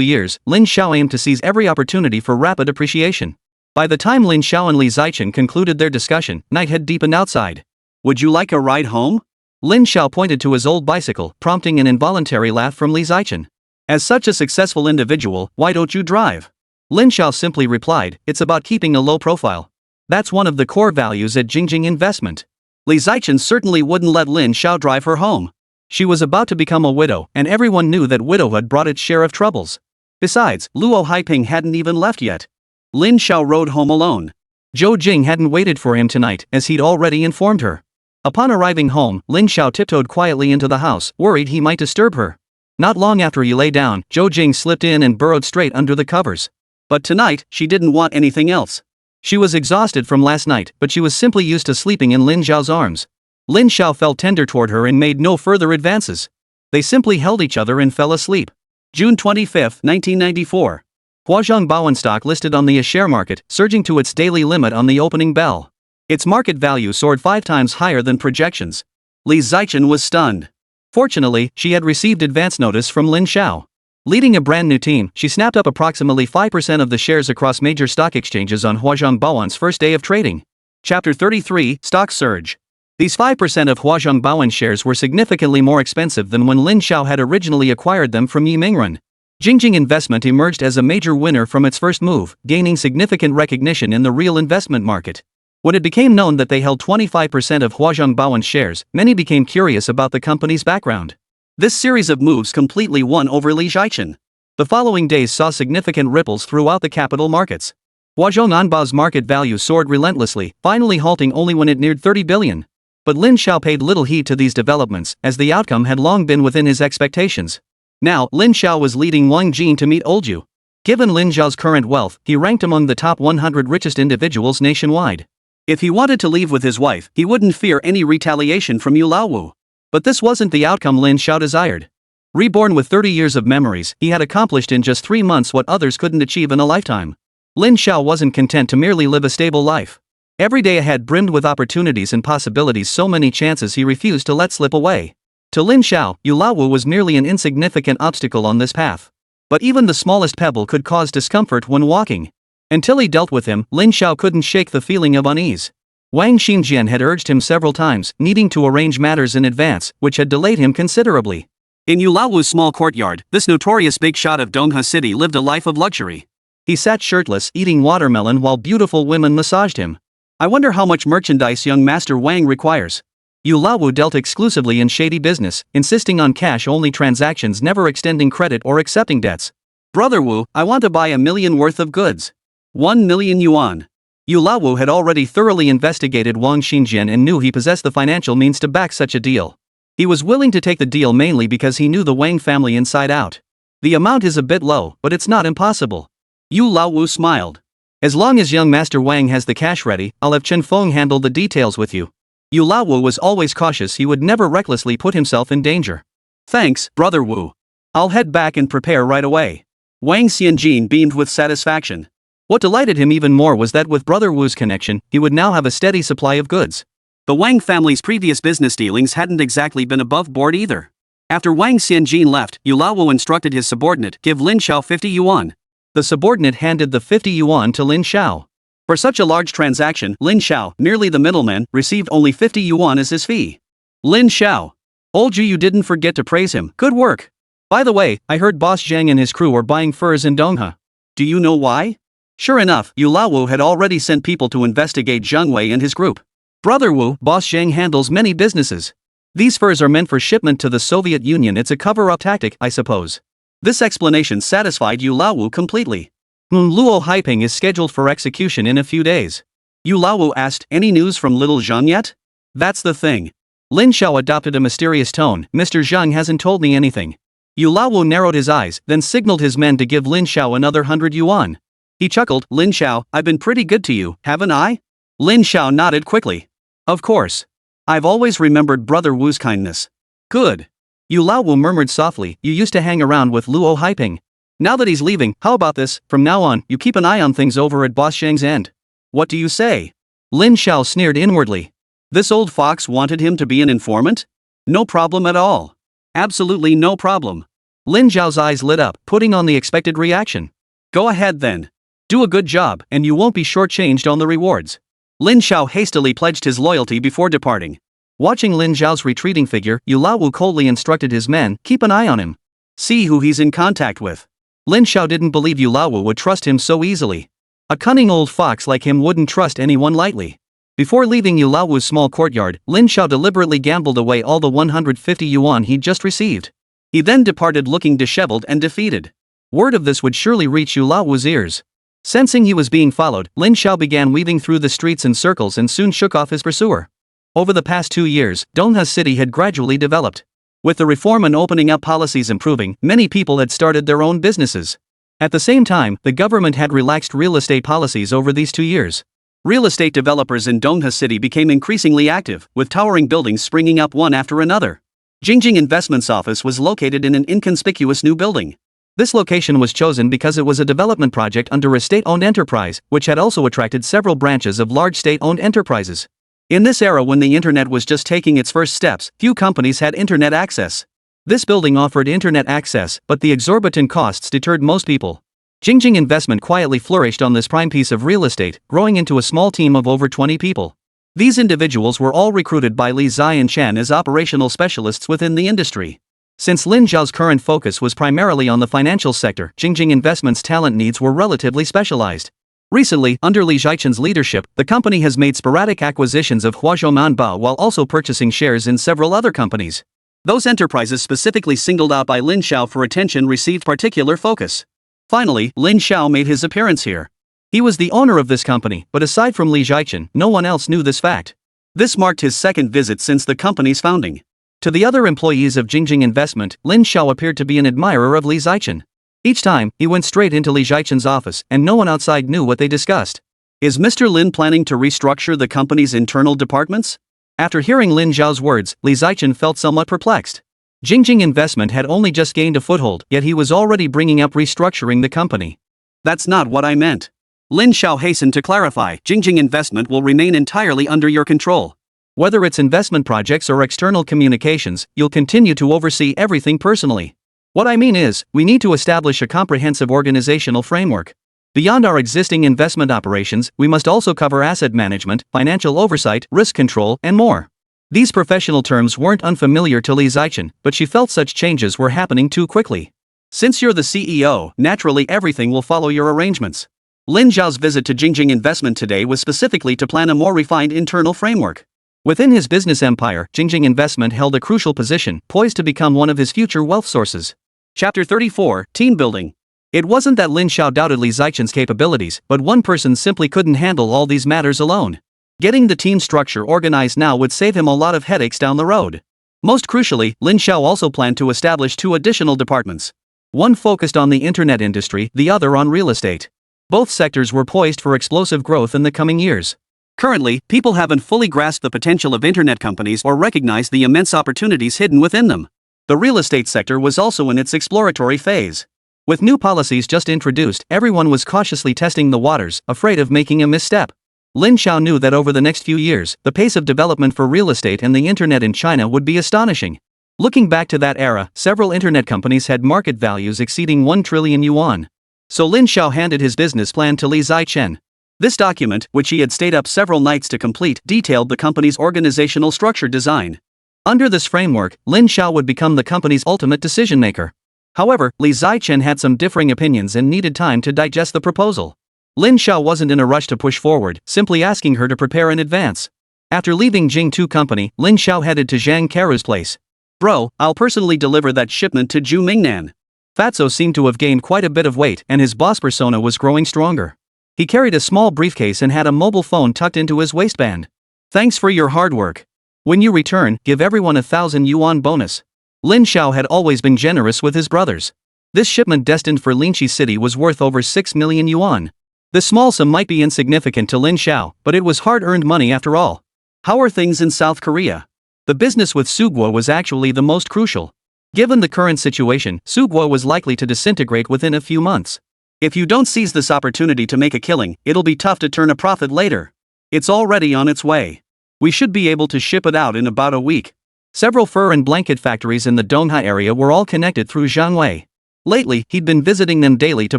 years, Lin Xiao aimed to seize every opportunity for rapid appreciation. By the time Lin Xiao and Li Zichen concluded their discussion, night had deepened outside. Would you like a ride home? Lin Xiao pointed to his old bicycle, prompting an involuntary laugh from Li Zichen. As such a successful individual, why don't you drive? Lin Xiao simply replied, it's about keeping a low profile. That's one of the core values at Jingjing Investment. Li Zichen certainly wouldn't let Lin Xiao drive her home. She was about to become a widow, and everyone knew that widowhood brought its share of troubles. Besides, Luo Haiping hadn't even left yet. Lin Xiao rode home alone. Zhou Jing hadn't waited for him tonight, as he'd already informed her. Upon arriving home, Lin Xiao tiptoed quietly into the house, worried he might disturb her. Not long after he lay down, Zhou Jing slipped in and burrowed straight under the covers. But tonight, she didn't want anything else. She was exhausted from last night, but she was simply used to sleeping in Lin Xiao's arms. Lin Xiao felt tender toward her and made no further advances. They simply held each other and fell asleep. June 25, 1994. Huazhong Baoan stock listed on the share market, surging to its daily limit on the opening bell. Its market value soared 5 times higher than projections. Li Zichen was stunned. Fortunately, she had received advance notice from Lin Xiao. Leading a brand new team, she snapped up approximately 5% of the shares across major stock exchanges on Huazhong Baoan's first day of trading. Chapter 33, Stock Surge. These 5% of Huazhong Baoan shares were significantly more expensive than when Lin Xiao had originally acquired them from Yi Mingren. Jingjing Investment emerged as a major winner from its first move, gaining significant recognition in the real investment market. When it became known that they held 25% of Huazhong Baoan shares, many became curious about the company's background. This series of moves completely won over Li Zichen. The following days saw significant ripples throughout the capital markets. Huazhong Anba's market value soared relentlessly, finally halting only when it neared 30 billion. But Lin Xiao paid little heed to these developments, as the outcome had long been within his expectations. Now, Lin Xiao was leading Wang Jin to meet Olju. Given Lin Xiao's current wealth, he ranked among the top 100 richest individuals nationwide. If he wanted to leave with his wife, he wouldn't fear any retaliation from Yu Laowu. But this wasn't the outcome Lin Xiao desired. Reborn with 30 years of memories, he had accomplished in just 3 months what others couldn't achieve in a lifetime. Lin Xiao wasn't content to merely live a stable life. Every day ahead brimmed with opportunities and possibilities, so many chances he refused to let slip away. To Lin Xiao, Yu Laowu was merely an insignificant obstacle on this path. But even the smallest pebble could cause discomfort when walking. Until he dealt with him, Lin Xiao couldn't shake the feeling of unease. Wang Xinjian had urged him several times, needing to arrange matters in advance, which had delayed him considerably. In Yu Laowu's small courtyard, this notorious big shot of Dongha City lived a life of luxury. He sat shirtless, eating watermelon while beautiful women massaged him. I wonder how much merchandise young Master Wang requires. Yu Laowu dealt exclusively in shady business, insisting on cash-only transactions, never extending credit or accepting debts. Brother Wu, I want to buy 1 million worth of goods. 1 million yuan. Yu Laowu had already thoroughly investigated Wang Xinjian and knew he possessed the financial means to back such a deal. He was willing to take the deal mainly because he knew the Wang family inside out. The amount is a bit low, but it's not impossible. Yu Laowu smiled. As long as young Master Wang has the cash ready, I'll have Chen Feng handle the details with you. Yu Laowu was always cautious, he would never recklessly put himself in danger. Thanks, Brother Wu. I'll head back and prepare right away. Wang Xianjin beamed with satisfaction. What delighted him even more was that with Brother Wu's connection, he would now have a steady supply of goods. The Wang family's previous business dealings hadn't exactly been above board either. After Wang Xianjin left, Yu Laowu instructed his subordinate, give Lin Xiao 50 yuan. The subordinate handed the 50 yuan to Lin Xiao. For such a large transaction, Lin Xiao, merely the middleman, received only 50 yuan as his fee. Lin Xiao. Olju, you didn't forget to praise him, good work. By the way, I heard Boss Zhang and his crew are buying furs in Dongha. Do you know why? Sure enough, Yu Laowu had already sent people to investigate Zhang Wei and his group. Brother Wu, Boss Zhang handles many businesses. These furs are meant for shipment to the Soviet Union, it's a cover-up tactic, I suppose. This explanation satisfied Yu Laowu completely. Luo Haiping is scheduled for execution in a few days. Yu Laowu asked, any news from little Zhang yet? That's the thing. Lin Xiao adopted a mysterious tone, Mr. Zhang hasn't told me anything. Yu Laowu narrowed his eyes, then signaled his men to give Lin Xiao another 100 yuan. He chuckled, Lin Xiao, I've been pretty good to you, haven't I? Lin Xiao nodded quickly. Of course. I've always remembered Brother Wu's kindness. Good. Yu Laowu murmured softly, you used to hang around with Luo Haiping. Now that he's leaving, how about this, from now on, you keep an eye on things over at Boss Zhang's end. What do you say? Lin Xiao sneered inwardly. This old fox wanted him to be an informant? No problem at all. Absolutely no problem. Lin Xiao's eyes lit up, putting on the expected reaction. Go ahead then. Do a good job, and you won't be shortchanged on the rewards. Lin Xiao hastily pledged his loyalty before departing. Watching Lin Xiao's retreating figure, Yu Laowu coldly instructed his men, keep an eye on him. See who he's in contact with. Lin Xiao didn't believe Yu Laowu would trust him so easily. A cunning old fox like him wouldn't trust anyone lightly. Before leaving Yu Laowu's small courtyard, Lin Xiao deliberately gambled away all the 150 yuan he'd just received. He then departed looking disheveled and defeated. Word of this would surely reach Yu Laowu's ears. Sensing he was being followed, Lin Xiao began weaving through the streets in circles and soon shook off his pursuer. Over the past 2 years, Dongha City had gradually developed. With the reform and opening up policies improving, many people had started their own businesses. At the same time, the government had relaxed real estate policies over these 2 years. Real estate developers in Donghua City became increasingly active, with towering buildings springing up one after another. Jingjing Investment's office was located in an inconspicuous new building. This location was chosen because it was a development project under a state-owned enterprise, which had also attracted several branches of large state-owned enterprises. In this era when the internet was just taking its first steps, few companies had internet access. This building offered internet access, but the exorbitant costs deterred most people. Jingjing Investment quietly flourished on this prime piece of real estate, growing into a small team of over 20 people. These individuals were all recruited by Li Zai and Chen as operational specialists within the industry. Since Lin Zhao's current focus was primarily on the financial sector, Jingjing Investment's talent needs were relatively specialized. Recently, under Li Zhaichen's leadership, the company has made sporadic acquisitions of Huazhou Manbao while also purchasing shares in several other companies. Those enterprises specifically singled out by Lin Xiao for attention received particular focus. Finally, Lin Xiao made his appearance here. He was the owner of this company, but aside from Li Zhaichen, no one else knew this fact. This marked his second visit since the company's founding. To the other employees of Jingjing Investment, Lin Xiao appeared to be an admirer of Li Zhaichen. Each time, he went straight into Li Zhaichen's office, and no one outside knew what they discussed. Is Mr. Lin planning to restructure the company's internal departments? After hearing Lin Zhao's words, Li Zhaichen felt somewhat perplexed. Jingjing Investment had only just gained a foothold, yet he was already bringing up restructuring the company. That's not what I meant. Lin Xiao hastened to clarify, Jingjing Investment will remain entirely under your control. Whether it's investment projects or external communications, you'll continue to oversee everything personally. What I mean is, we need to establish a comprehensive organizational framework. Beyond our existing investment operations, we must also cover asset management, financial oversight, risk control, and more. These professional terms weren't unfamiliar to Li Zhaichen, but she felt such changes were happening too quickly. Since you're the CEO, naturally everything will follow your arrangements. Lin Zhao's visit to Jingjing Investment today was specifically to plan a more refined internal framework. Within his business empire, Jingjing Investment held a crucial position, poised to become one of his future wealth sources. Chapter 34, Team Building. It wasn't that Lin Xiao doubted Li Zhaichen's capabilities, but one person simply couldn't handle all these matters alone. Getting the team structure organized now would save him a lot of headaches down the road. Most crucially, Lin Xiao also planned to establish two additional departments. One focused on the internet industry, the other on real estate. Both sectors were poised for explosive growth in the coming years. Currently, people haven't fully grasped the potential of internet companies or recognized the immense opportunities hidden within them. The real estate sector was also in its exploratory phase. With new policies just introduced, everyone was cautiously testing the waters, afraid of making a misstep. Lin Xiao knew that over the next few years, the pace of development for real estate and the internet in China would be astonishing. Looking back to that era, several internet companies had market values exceeding 1 trillion yuan. So Lin Xiao handed his business plan to Li Zhaichen. This document, which he had stayed up several nights to complete, detailed the company's organizational structure design. Under this framework, Lin Xiao would become the company's ultimate decision-maker. However, Li Zhaichen had some differing opinions and needed time to digest the proposal. Lin Xiao wasn't in a rush to push forward, simply asking her to prepare in advance. After leaving Jing2 Company, Lin Xiao headed to Zhang Karu's place. Bro, I'll personally deliver that shipment to Zhu Mingnan. Fatso seemed to have gained quite a bit of weight and his boss persona was growing stronger. He carried a small briefcase and had a mobile phone tucked into his waistband. Thanks for your hard work. When you return, give everyone 1,000 yuan bonus. Lin Xiao had always been generous with his brothers. This shipment destined for Linqi City was worth over 6 million yuan. The small sum might be insignificant to Lin Xiao, but it was hard-earned money after all. How are things in South Korea? The business with Suguo was actually the most crucial. Given the current situation, Suguo was likely to disintegrate within a few months. If you don't seize this opportunity to make a killing, it'll be tough to turn a profit later. It's already on its way. We should be able to ship it out in about a week. Several fur and blanket factories in the Donghua area were all connected through Zhang Wei. Lately, he'd been visiting them daily to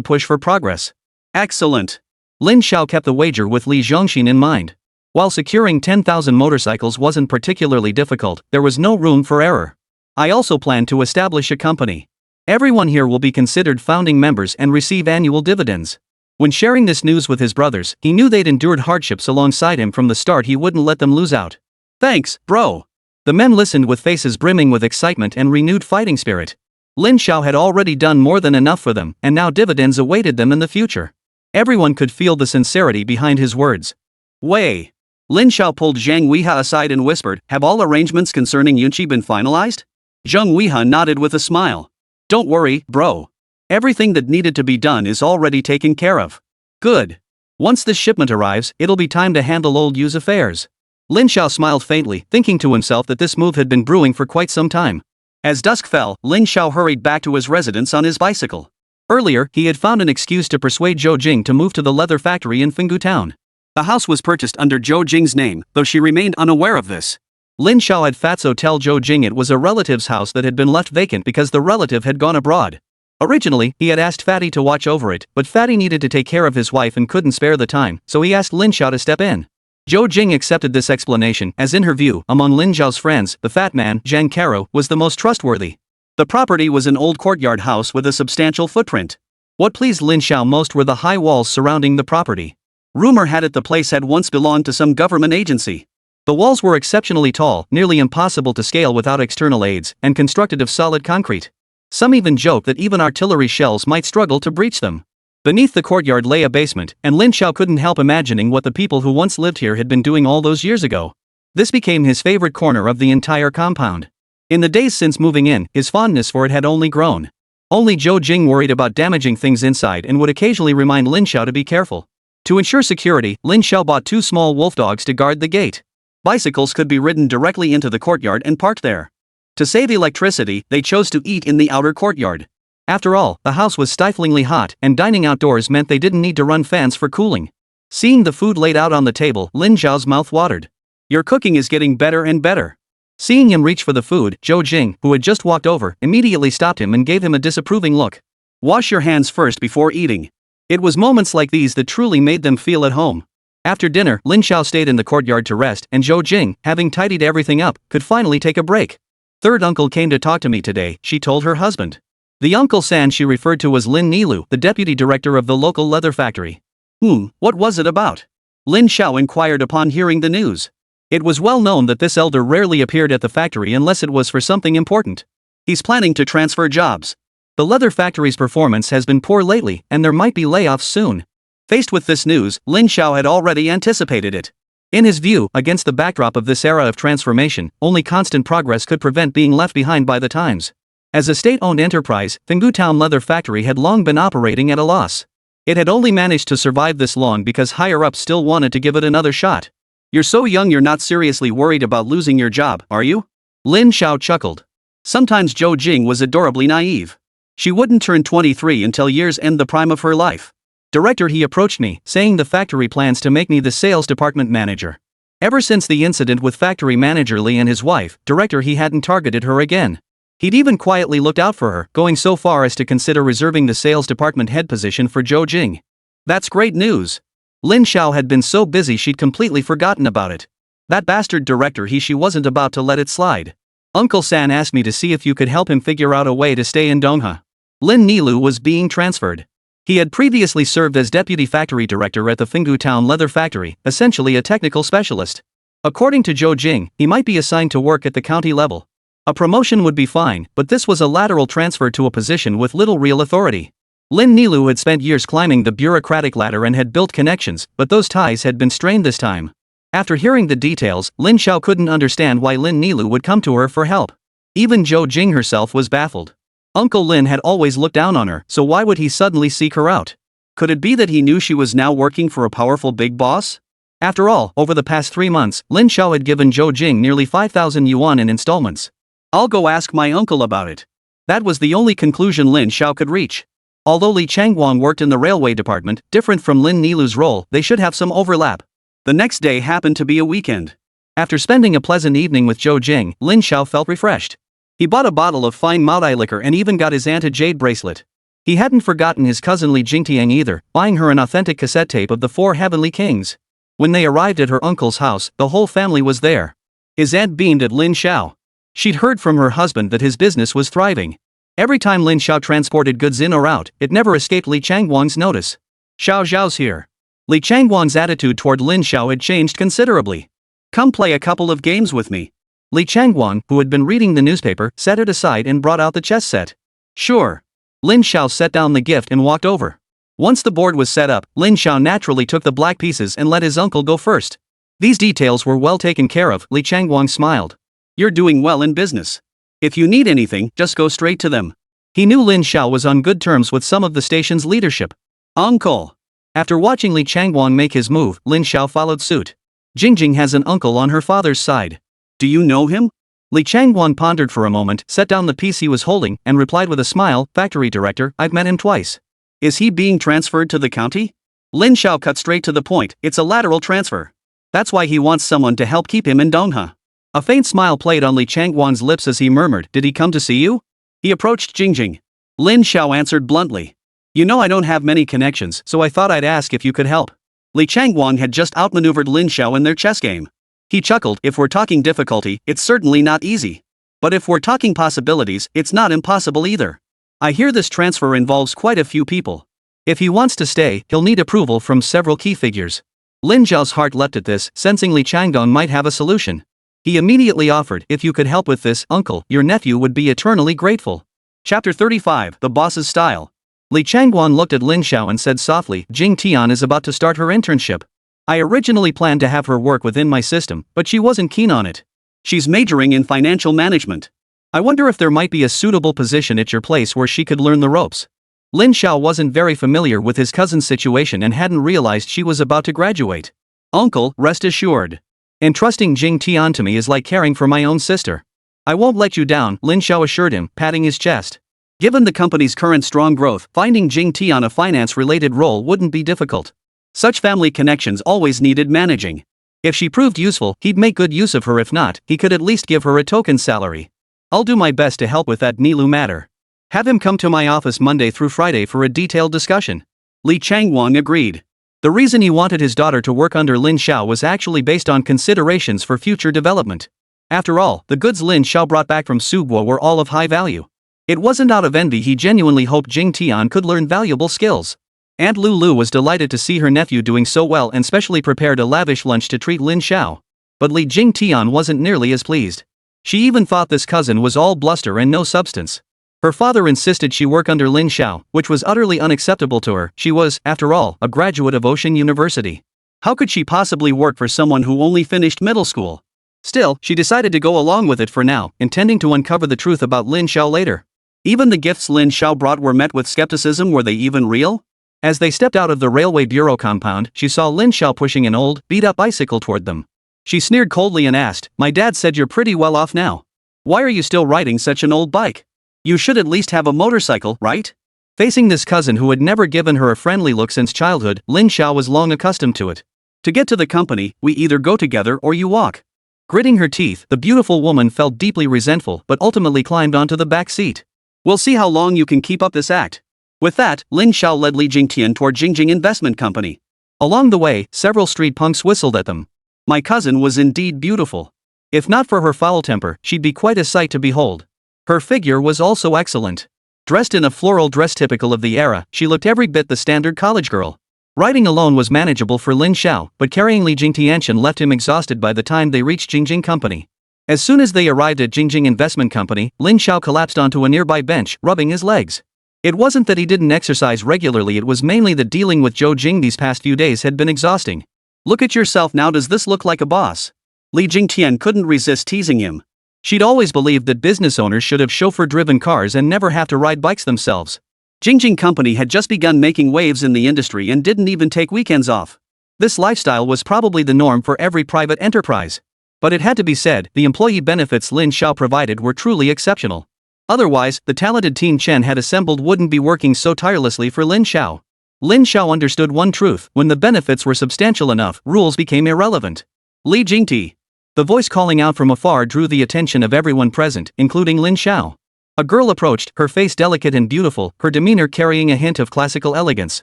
push for progress. Excellent. Lin Xiao kept the wager with Li Zhongxin in mind. While securing 10,000 motorcycles wasn't particularly difficult, there was no room for error. I also plan to establish a company. Everyone here will be considered founding members and receive annual dividends. When sharing this news with his brothers, he knew they'd endured hardships alongside him from the start. He wouldn't let them lose out. Thanks, bro. The men listened with faces brimming with excitement and renewed fighting spirit. Lin Xiao had already done more than enough for them, and now dividends awaited them in the future. Everyone could feel the sincerity behind his words. Wei. Lin Xiao pulled Zhang Weiha aside and whispered, have all arrangements concerning Yunqi been finalized? Zhang Weiha nodded with a smile. Don't worry, bro. Everything that needed to be done is already taken care of. Good. Once this shipment arrives, it'll be time to handle old Yu's affairs. Lin Xiao smiled faintly, thinking to himself that this move had been brewing for quite some time. As dusk fell, Lin Xiao hurried back to his residence on his bicycle. Earlier, he had found an excuse to persuade Zhou Jing to move to the leather factory in Fenggu Town. The house was purchased under Zhou Jing's name, though she remained unaware of this. Lin Xiao had Fatso tell Zhou Jing it was a relative's house that had been left vacant because the relative had gone abroad. Originally, he had asked Fatty to watch over it, but Fatty needed to take care of his wife and couldn't spare the time, so he asked Lin Xiao to step in. Zhou Jing accepted this explanation, as in her view, among Lin Xiao's friends, the fat man, Zhang Caro, was the most trustworthy. The property was an old courtyard house with a substantial footprint. What pleased Lin Xiao most were the high walls surrounding the property. Rumor had it the place had once belonged to some government agency. The walls were exceptionally tall, nearly impossible to scale without external aids, and constructed of solid concrete. Some even joke that even artillery shells might struggle to breach them. Beneath the courtyard lay a basement, and Lin Xiao couldn't help imagining what the people who once lived here had been doing all those years ago. This became his favorite corner of the entire compound. In the days since moving in, his fondness for it had only grown. Only Zhou Jing worried about damaging things inside and would occasionally remind Lin Xiao to be careful. To ensure security, Lin Xiao bought 2 small wolf dogs to guard the gate. Bicycles could be ridden directly into the courtyard and parked there. To save electricity, they chose to eat in the outer courtyard. After all, the house was stiflingly hot, and dining outdoors meant they didn't need to run fans for cooling. Seeing the food laid out on the table, Lin Xiao's mouth watered. "Your cooking is getting better and better." Seeing him reach for the food, Zhou Jing, who had just walked over, immediately stopped him and gave him a disapproving look. "Wash your hands first before eating." It was moments like these that truly made them feel at home. After dinner, Lin Xiao stayed in the courtyard to rest, and Zhou Jing, having tidied everything up, could finally take a break. "Third uncle came to talk to me today," she told her husband. The Uncle San she referred to was Lin Nilu, the deputy director of the local leather factory. What was it about?" Lin Xiao inquired upon hearing the news. It was well known that this elder rarely appeared at the factory unless it was for something important. "He's planning to transfer jobs. The leather factory's performance has been poor lately, and there might be layoffs soon." Faced with this news, Lin Xiao had already anticipated it. In his view, against the backdrop of this era of transformation, only constant progress could prevent being left behind by the times. As a state-owned enterprise, Fenggu Town Leather Factory had long been operating at a loss. It had only managed to survive this long because higher-ups still wanted to give it another shot. "You're so young you're not seriously worried about losing your job, are you?" Lin Xiao chuckled. Sometimes Zhou Jing was adorably naive. She wouldn't turn 23 until year's end, the prime of her life. "Director," he approached me, saying the factory plans to make me the sales department manager. Ever since the incident with factory manager Li and his wife, Director, he hadn't targeted her again. He'd even quietly looked out for her, going so far as to consider reserving the sales department head position for Zhou Jing. "That's great news." Lin Xiao had been so busy she'd completely forgotten about it. That bastard Director, she wasn't about to let it slide. "Uncle San asked me to see if you could help him figure out a way to stay in Dongha." Lin Nilu was being transferred. He had previously served as deputy factory director at the Fenggu Town Leather Factory, essentially a technical specialist. According to Zhou Jing, he might be assigned to work at the county level. A promotion would be fine, but this was a lateral transfer to a position with little real authority. Lin Nilu had spent years climbing the bureaucratic ladder and had built connections, but those ties had been strained this time. After hearing the details, Lin Xiao couldn't understand why Lin Nilu would come to her for help. Even Zhou Jing herself was baffled. Uncle Lin had always looked down on her, so why would he suddenly seek her out? Could it be that he knew she was now working for a powerful big boss? After all, over the past 3 months, Lin Xiao had given Zhou Jing nearly 5,000 yuan in installments. "I'll go ask my uncle about it." That was the only conclusion Lin Xiao could reach. Although Li Changguang worked in the railway department, different from Lin Nilu's role, they should have some overlap. The next day happened to be a weekend. After spending a pleasant evening with Zhou Jing, Lin Xiao felt refreshed. He bought a bottle of fine Maodai liquor and even got his aunt a jade bracelet. He hadn't forgotten his cousin Li Jingtiang either, buying her an authentic cassette tape of the 4 Heavenly Kings. When they arrived at her uncle's house, the whole family was there. His aunt beamed at Lin Xiao. She'd heard from her husband that his business was thriving. Every time Lin Xiao transported goods in or out, it never escaped Li Changguang's notice. "Xiao Zhao's here." Li Changguang's attitude toward Lin Xiao had changed considerably. "Come play a couple of games with me." Li Changguang, who had been reading the newspaper, set it aside and brought out the chess set. "Sure." Lin Xiao set down the gift and walked over. Once the board was set up, Lin Xiao naturally took the black pieces and let his uncle go first. These details were well taken care of, Li Changguang smiled. "You're doing well in business. If you need anything, just go straight to them." He knew Lin Xiao was on good terms with some of the station's leadership. "Uncle." After watching Li Changguan make his move, Lin Xiao followed suit. Jingjing has an uncle on her father's side. Do you know him? Li Changguan pondered for a moment, set down the piece he was holding, and replied with a smile, factory director, I've met him twice. Is he being transferred to the county? Lin Xiao cut straight to the point, it's a lateral transfer. That's why he wants someone to help keep him in Dongha. A faint smile played on Li Changguan's lips as he murmured, did he come to see you? He approached Jingjing. Lin Xiao answered bluntly. You know I don't have many connections, so I thought I'd ask if you could help. Li Changguan had just outmaneuvered Lin Xiao in their chess game. He chuckled, if we're talking difficulty, it's certainly not easy. But if we're talking possibilities, it's not impossible either. I hear this transfer involves quite a few people. If he wants to stay, he'll need approval from several key figures. Lin Xiao's heart leapt at this, sensing Li Changguan might have a solution. He immediately offered, if you could help with this, uncle, your nephew would be eternally grateful. Chapter 35, The Boss's Style. Li Changguan looked at Lin Xiao and said softly, Jing Tian is about to start her internship. I originally planned to have her work within my system, but she wasn't keen on it. She's majoring in financial management. I wonder if there might be a suitable position at your place where she could learn the ropes. Lin Xiao wasn't very familiar with his cousin's situation and hadn't realized she was about to graduate. Uncle, rest assured. Entrusting Jing Tian to me is like caring for my own sister. I won't let you down, Lin Xiao assured him, patting his chest. Given the company's current strong growth, finding Jing Tian a finance-related role wouldn't be difficult. Such family connections always needed managing. If she proved useful, he'd make good use of her. If not, he could at least give her a token salary. I'll do my best to help with that Nilu matter. Have him come to my office Monday through Friday for a detailed discussion. Li Changguan agreed. The reason he wanted his daughter to work under Lin Xiao was actually based on considerations for future development. After all, the goods Lin Xiao brought back from Suguo were all of high value. It wasn't out of envy, he genuinely hoped Jing Tian could learn valuable skills. Aunt Lulu was delighted to see her nephew doing so well and specially prepared a lavish lunch to treat Lin Xiao. But Li Jing Tian wasn't nearly as pleased. She even thought this cousin was all bluster and no substance. Her father insisted she work under Lin Xiao, which was utterly unacceptable to her. She was, after all, a graduate of Ocean University. How could she possibly work for someone who only finished middle school? Still, she decided to go along with it for now, intending to uncover the truth about Lin Xiao later. Even the gifts Lin Xiao brought were met with skepticism. Were they even real? As they stepped out of the railway bureau compound, she saw Lin Xiao pushing an old, beat-up bicycle toward them. She sneered coldly and asked, my dad said you're pretty well off now. Why are you still riding such an old bike? You should at least have a motorcycle, right? Facing this cousin who had never given her a friendly look since childhood, Lin Xiao was long accustomed to it. To get to the company, we either go together or you walk. Gritting her teeth, the beautiful woman felt deeply resentful but ultimately climbed onto the back seat. We'll see how long you can keep up this act. With that, Lin Xiao led Li Jingtian toward Jingjing Investment Company. Along the way, several street punks whistled at them. My cousin was indeed beautiful. If not for her foul temper, she'd be quite a sight to behold. Her figure was also excellent. Dressed in a floral dress typical of the era, she looked every bit the standard college girl. Riding alone was manageable for Lin Xiao, but carrying Li Jingtian left him exhausted by the time they reached Jingjing Company. As soon as they arrived at Jingjing Investment Company, Lin Xiao collapsed onto a nearby bench, rubbing his legs. It wasn't that he didn't exercise regularly, it was mainly that dealing with Zhou Jing these past few days had been exhausting. Look at yourself now, does this look like a boss? Li Jingtian couldn't resist teasing him. She'd always believed that business owners should have chauffeur-driven cars and never have to ride bikes themselves. Jingjing Company had just begun making waves in the industry and didn't even take weekends off. This lifestyle was probably the norm for every private enterprise. But it had to be said, the employee benefits Lin Xiao provided were truly exceptional. Otherwise, the talented team Chen had assembled wouldn't be working so tirelessly for Lin Xiao. Lin Xiao understood one truth: when the benefits were substantial enough, rules became irrelevant. Li Jingti. The voice calling out from afar drew the attention of everyone present, including Lin Xiao. A girl approached, her face delicate and beautiful, her demeanor carrying a hint of classical elegance.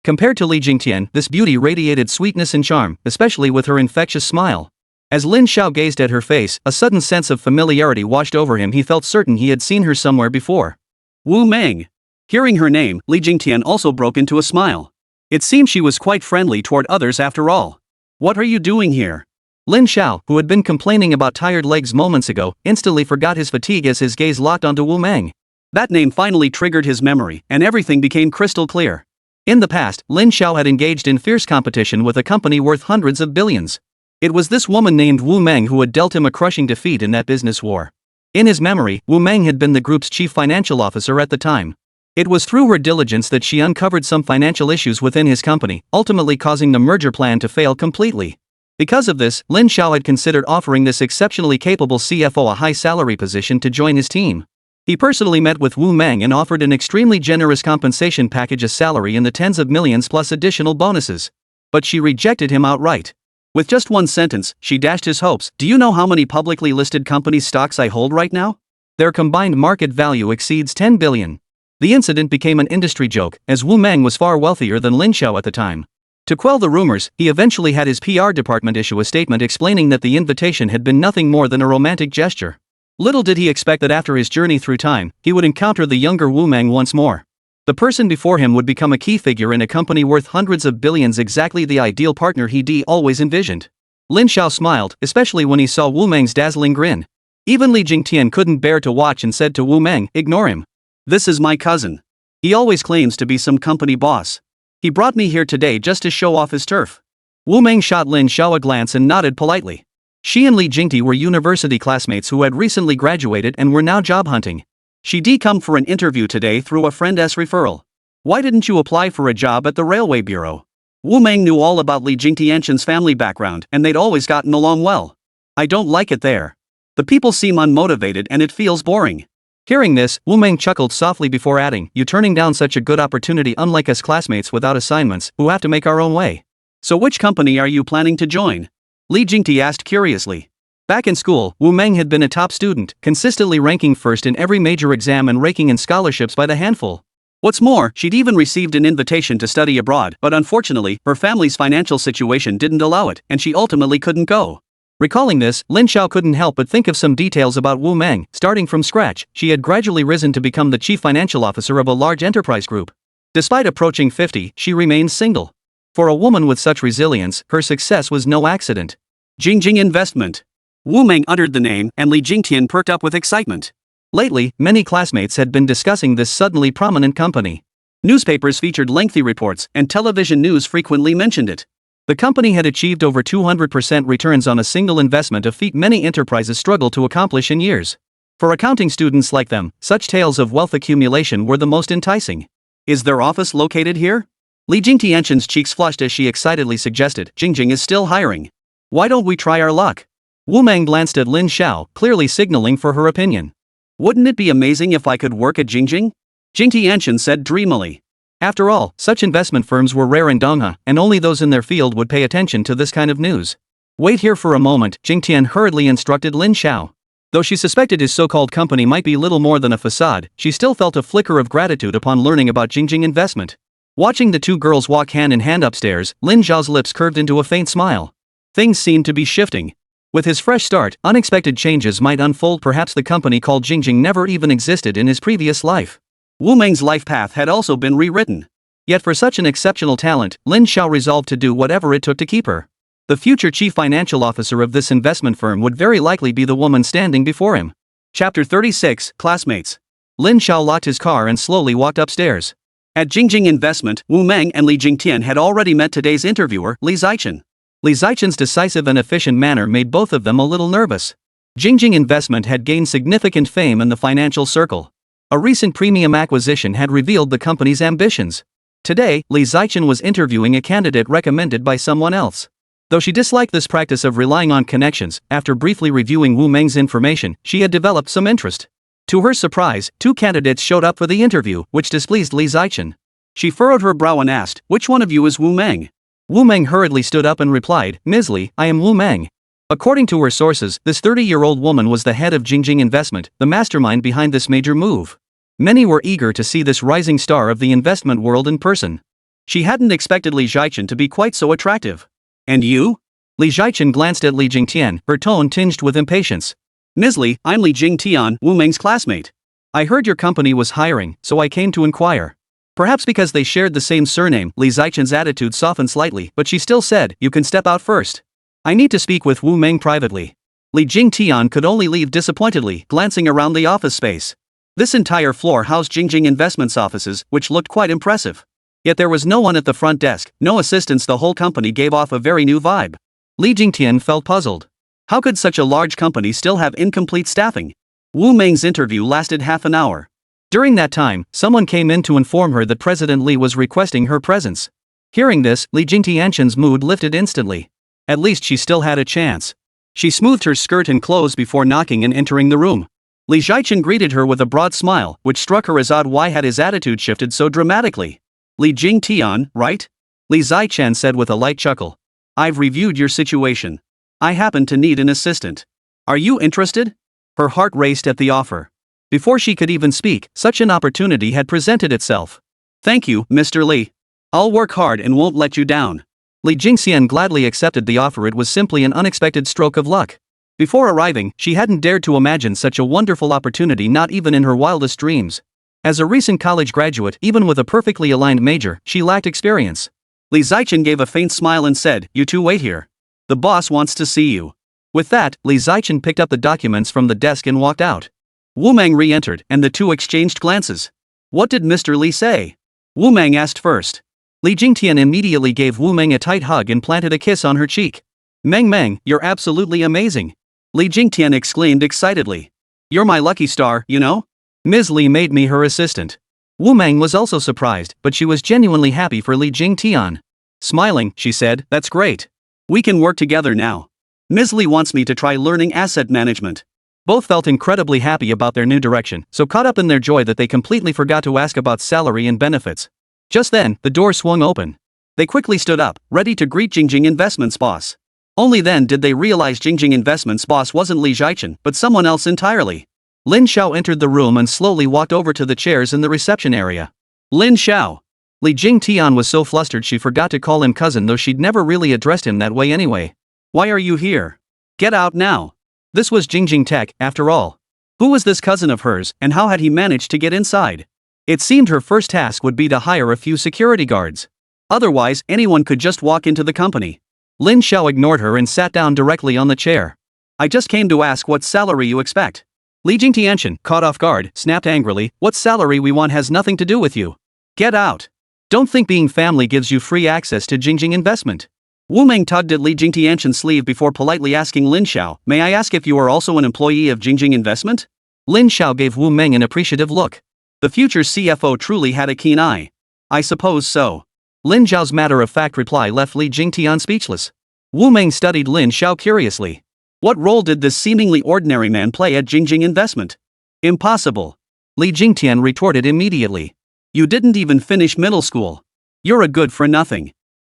Compared to Li Jingtian, this beauty radiated sweetness and charm, especially with her infectious smile. As Lin Xiao gazed at her face, a sudden sense of familiarity washed over him. He felt certain he had seen her somewhere before. Wu Meng. Hearing her name, Li Jingtian also broke into a smile. It seemed she was quite friendly toward others after all. What are you doing here? Lin Xiao, who had been complaining about tired legs moments ago, instantly forgot his fatigue as his gaze locked onto Wu Meng. That name finally triggered his memory, and everything became crystal clear. In the past, Lin Xiao had engaged in fierce competition with a company worth hundreds of billions. It was this woman named Wu Meng who had dealt him a crushing defeat in that business war. In his memory, Wu Meng had been the group's chief financial officer at the time. It was through her diligence that she uncovered some financial issues within his company, ultimately causing the merger plan to fail completely. Because of this, Lin Xiao had considered offering this exceptionally capable CFO a high salary position to join his team. He personally met with Wu Meng and offered an extremely generous compensation package, a salary in the tens of millions plus additional bonuses. But she rejected him outright. With just one sentence, she dashed his hopes. Do you know how many publicly listed companies' stocks I hold right now? Their combined market value exceeds 10 billion. The incident became an industry joke, as Wu Meng was far wealthier than Lin Xiao at the time. To quell the rumors, he eventually had his PR department issue a statement explaining that the invitation had been nothing more than a romantic gesture. Little did he expect that after his journey through time, he would encounter the younger Wu Meng once more. The person before him would become a key figure in a company worth hundreds of billions, exactly the ideal partner he'd always envisioned. Lin Xiao smiled, especially when he saw Wu Meng's dazzling grin. Even Li Jingtian couldn't bear to watch and said to Wu Meng, "Ignore him. This is my cousin. He always claims to be some company boss. He brought me here today just to show off his turf." Wu Meng shot Lin Xiao a glance and nodded politely. She and Li Jingti were university classmates who had recently graduated and were now job hunting. "She'd come for an interview today through a friend's referral. Why didn't you apply for a job at the railway bureau?" Wu Meng knew all about Li Jingtian's family background and they'd always gotten along well. "I don't like it there. The people seem unmotivated and it feels boring." Hearing this, Wu Meng chuckled softly before adding, "You turning down such a good opportunity, unlike us classmates without assignments, who have to make our own way. So which company are you planning to join?" Li Jingti asked curiously. Back in school, Wu Meng had been a top student, consistently ranking first in every major exam and raking in scholarships by the handful. What's more, she'd even received an invitation to study abroad, but unfortunately, her family's financial situation didn't allow it, and she ultimately couldn't go. Recalling this, Lin Xiao couldn't help but think of some details about Wu Meng. Starting from scratch, she had gradually risen to become the chief financial officer of a large enterprise group. Despite approaching 50, she remained single. For a woman with such resilience, her success was no accident. Jingjing Investment. Wu Meng uttered the name, and Li Jingtian perked up with excitement. Lately, many classmates had been discussing this suddenly prominent company. Newspapers featured lengthy reports, and television news frequently mentioned it. The company had achieved over 200% returns on a single investment, a feat many enterprises struggle to accomplish in years. For accounting students like them, such tales of wealth accumulation were the most enticing. "Is their office located here?" Li Jingtian's cheeks flushed as she excitedly suggested, "Jingjing is still hiring. Why don't we try our luck?" Wu Meng glanced at Lin Xiao, clearly signaling for her opinion. "Wouldn't it be amazing if I could work at Jingjing?" Jingtian said dreamily. After all, such investment firms were rare in Donghua, and only those in their field would pay attention to this kind of news. "Wait here for a moment," Jingtian hurriedly instructed Lin Xiao. Though she suspected his so-called company might be little more than a facade, she still felt a flicker of gratitude upon learning about Jingjing Investment. Watching the two girls walk hand in hand upstairs, Lin Xiao's lips curved into a faint smile. Things seemed to be shifting. With his fresh start, unexpected changes might unfold. Perhaps the company called Jingjing never even existed in his previous life. Wu Meng's life path had also been rewritten. Yet for such an exceptional talent, Lin Xiao resolved to do whatever it took to keep her. The future chief financial officer of this investment firm would very likely be the woman standing before him. Chapter 36, Classmates. Lin Xiao locked his car and slowly walked upstairs. At Jingjing Investment, Wu Meng and Li Jingtian had already met today's interviewer, Li Zichen. Li Zichen's decisive and efficient manner made both of them a little nervous. Jingjing Investment had gained significant fame in the financial circle. A recent premium acquisition had revealed the company's ambitions. Today, Li Zichen was interviewing a candidate recommended by someone else. Though she disliked this practice of relying on connections, after briefly reviewing Wu Meng's information, she had developed some interest. To her surprise, two candidates showed up for the interview, which displeased Li Zichen. She furrowed her brow and asked, "Which one of you is Wu Meng?" Wu Meng hurriedly stood up and replied, "Ms. Li, I am Wu Meng." According to her sources, this 30-year-old woman was the head of Jingjing Investment, the mastermind behind this major move. Many were eager to see this rising star of the investment world in person. She hadn't expected Li Zichen to be quite so attractive. "And you?" Li Zichen glanced at Li Jingtian, her tone tinged with impatience. "Ms. Li, I'm Li Jingtian, Wu Meng's classmate. I heard your company was hiring, so I came to inquire." Perhaps because they shared the same surname, Li Zichen's attitude softened slightly, but she still said, "You can step out first. I need to speak with Wu Meng privately." Li Jingtian could only leave disappointedly, glancing around the office space. This entire floor housed Jingjing Investment's offices, which looked quite impressive. Yet there was no one at the front desk, no assistants. The whole company gave off a very new vibe. Li Jingtian felt puzzled. How could such a large company still have incomplete staffing? Wu Meng's interview lasted half an hour. During that time, someone came in to inform her that President Li was requesting her presence. Hearing this, Li Jingtianshan's mood lifted instantly. At least she still had a chance. She smoothed her skirt and clothes before knocking and entering the room. Li Jichen greeted her with a broad smile, which struck her as odd. Why had his attitude shifted so dramatically? Li Jingtian, right? Li Zichen said with a light chuckle. I've reviewed your situation. I happen to need an assistant. Are you interested? Her heart raced at the offer. Before she could even speak, such an opportunity had presented itself. Thank you, Mr. Li. I'll work hard and won't let you down. Li Jingxian gladly accepted the offer. It was simply an unexpected stroke of luck. Before arriving, she hadn't dared to imagine such a wonderful opportunity, not even in her wildest dreams. As a recent college graduate, even with a perfectly aligned major, she lacked experience. Li Zichen gave a faint smile and said, "You two wait here. The boss wants to see you." With that, Li Zichen picked up the documents from the desk and walked out. Wu Meng re-entered, and the two exchanged glances. What did Mr. Li say? Wu Meng asked first. Li Jingtian immediately gave Wu Meng a tight hug and planted a kiss on her cheek. Meng, you're absolutely amazing. Li Jingtian exclaimed excitedly. You're my lucky star, you know? Ms. Li made me her assistant. Wu Meng was also surprised, but she was genuinely happy for Li Jingtian. Smiling, she said, that's great. We can work together now. Ms. Li wants me to try learning asset management. Both felt incredibly happy about their new direction, so caught up in their joy that they completely forgot to ask about salary and benefits. Just then, the door swung open. They quickly stood up, ready to greet Jingjing Investments boss. Only then did they realize Jingjing Investments boss wasn't Li Jichen, but someone else entirely. Lin Xiao entered the room and slowly walked over to the chairs in the reception area. Lin Xiao. Li Jingtian was so flustered she forgot to call him cousin, though she'd never really addressed him that way anyway. Why are you here? Get out now. This was Jingjing Tech, after all. Who was this cousin of hers, and how had he managed to get inside? It seemed her first task would be to hire a few security guards. Otherwise, anyone could just walk into the company. Lin Xiao ignored her and sat down directly on the chair. I just came to ask what salary you expect. Li Jingtianshan, caught off guard, snapped angrily, what salary we want has nothing to do with you. Get out. Don't think being family gives you free access to Jingjing Investment. Wu Meng tugged at Li Jingtianshan's sleeve before politely asking Lin Xiao, may I ask if you are also an employee of Jingjing Investment? Lin Xiao gave Wu Meng an appreciative look. The future CFO truly had a keen eye. I suppose so. Lin Xiao's matter-of-fact reply left Li Jingtian speechless. Wu Meng studied Lin Xiao curiously. What role did this seemingly ordinary man play at Jingjing Investment? Impossible. Li Jingtian retorted immediately. You didn't even finish middle school. You're a good-for-nothing.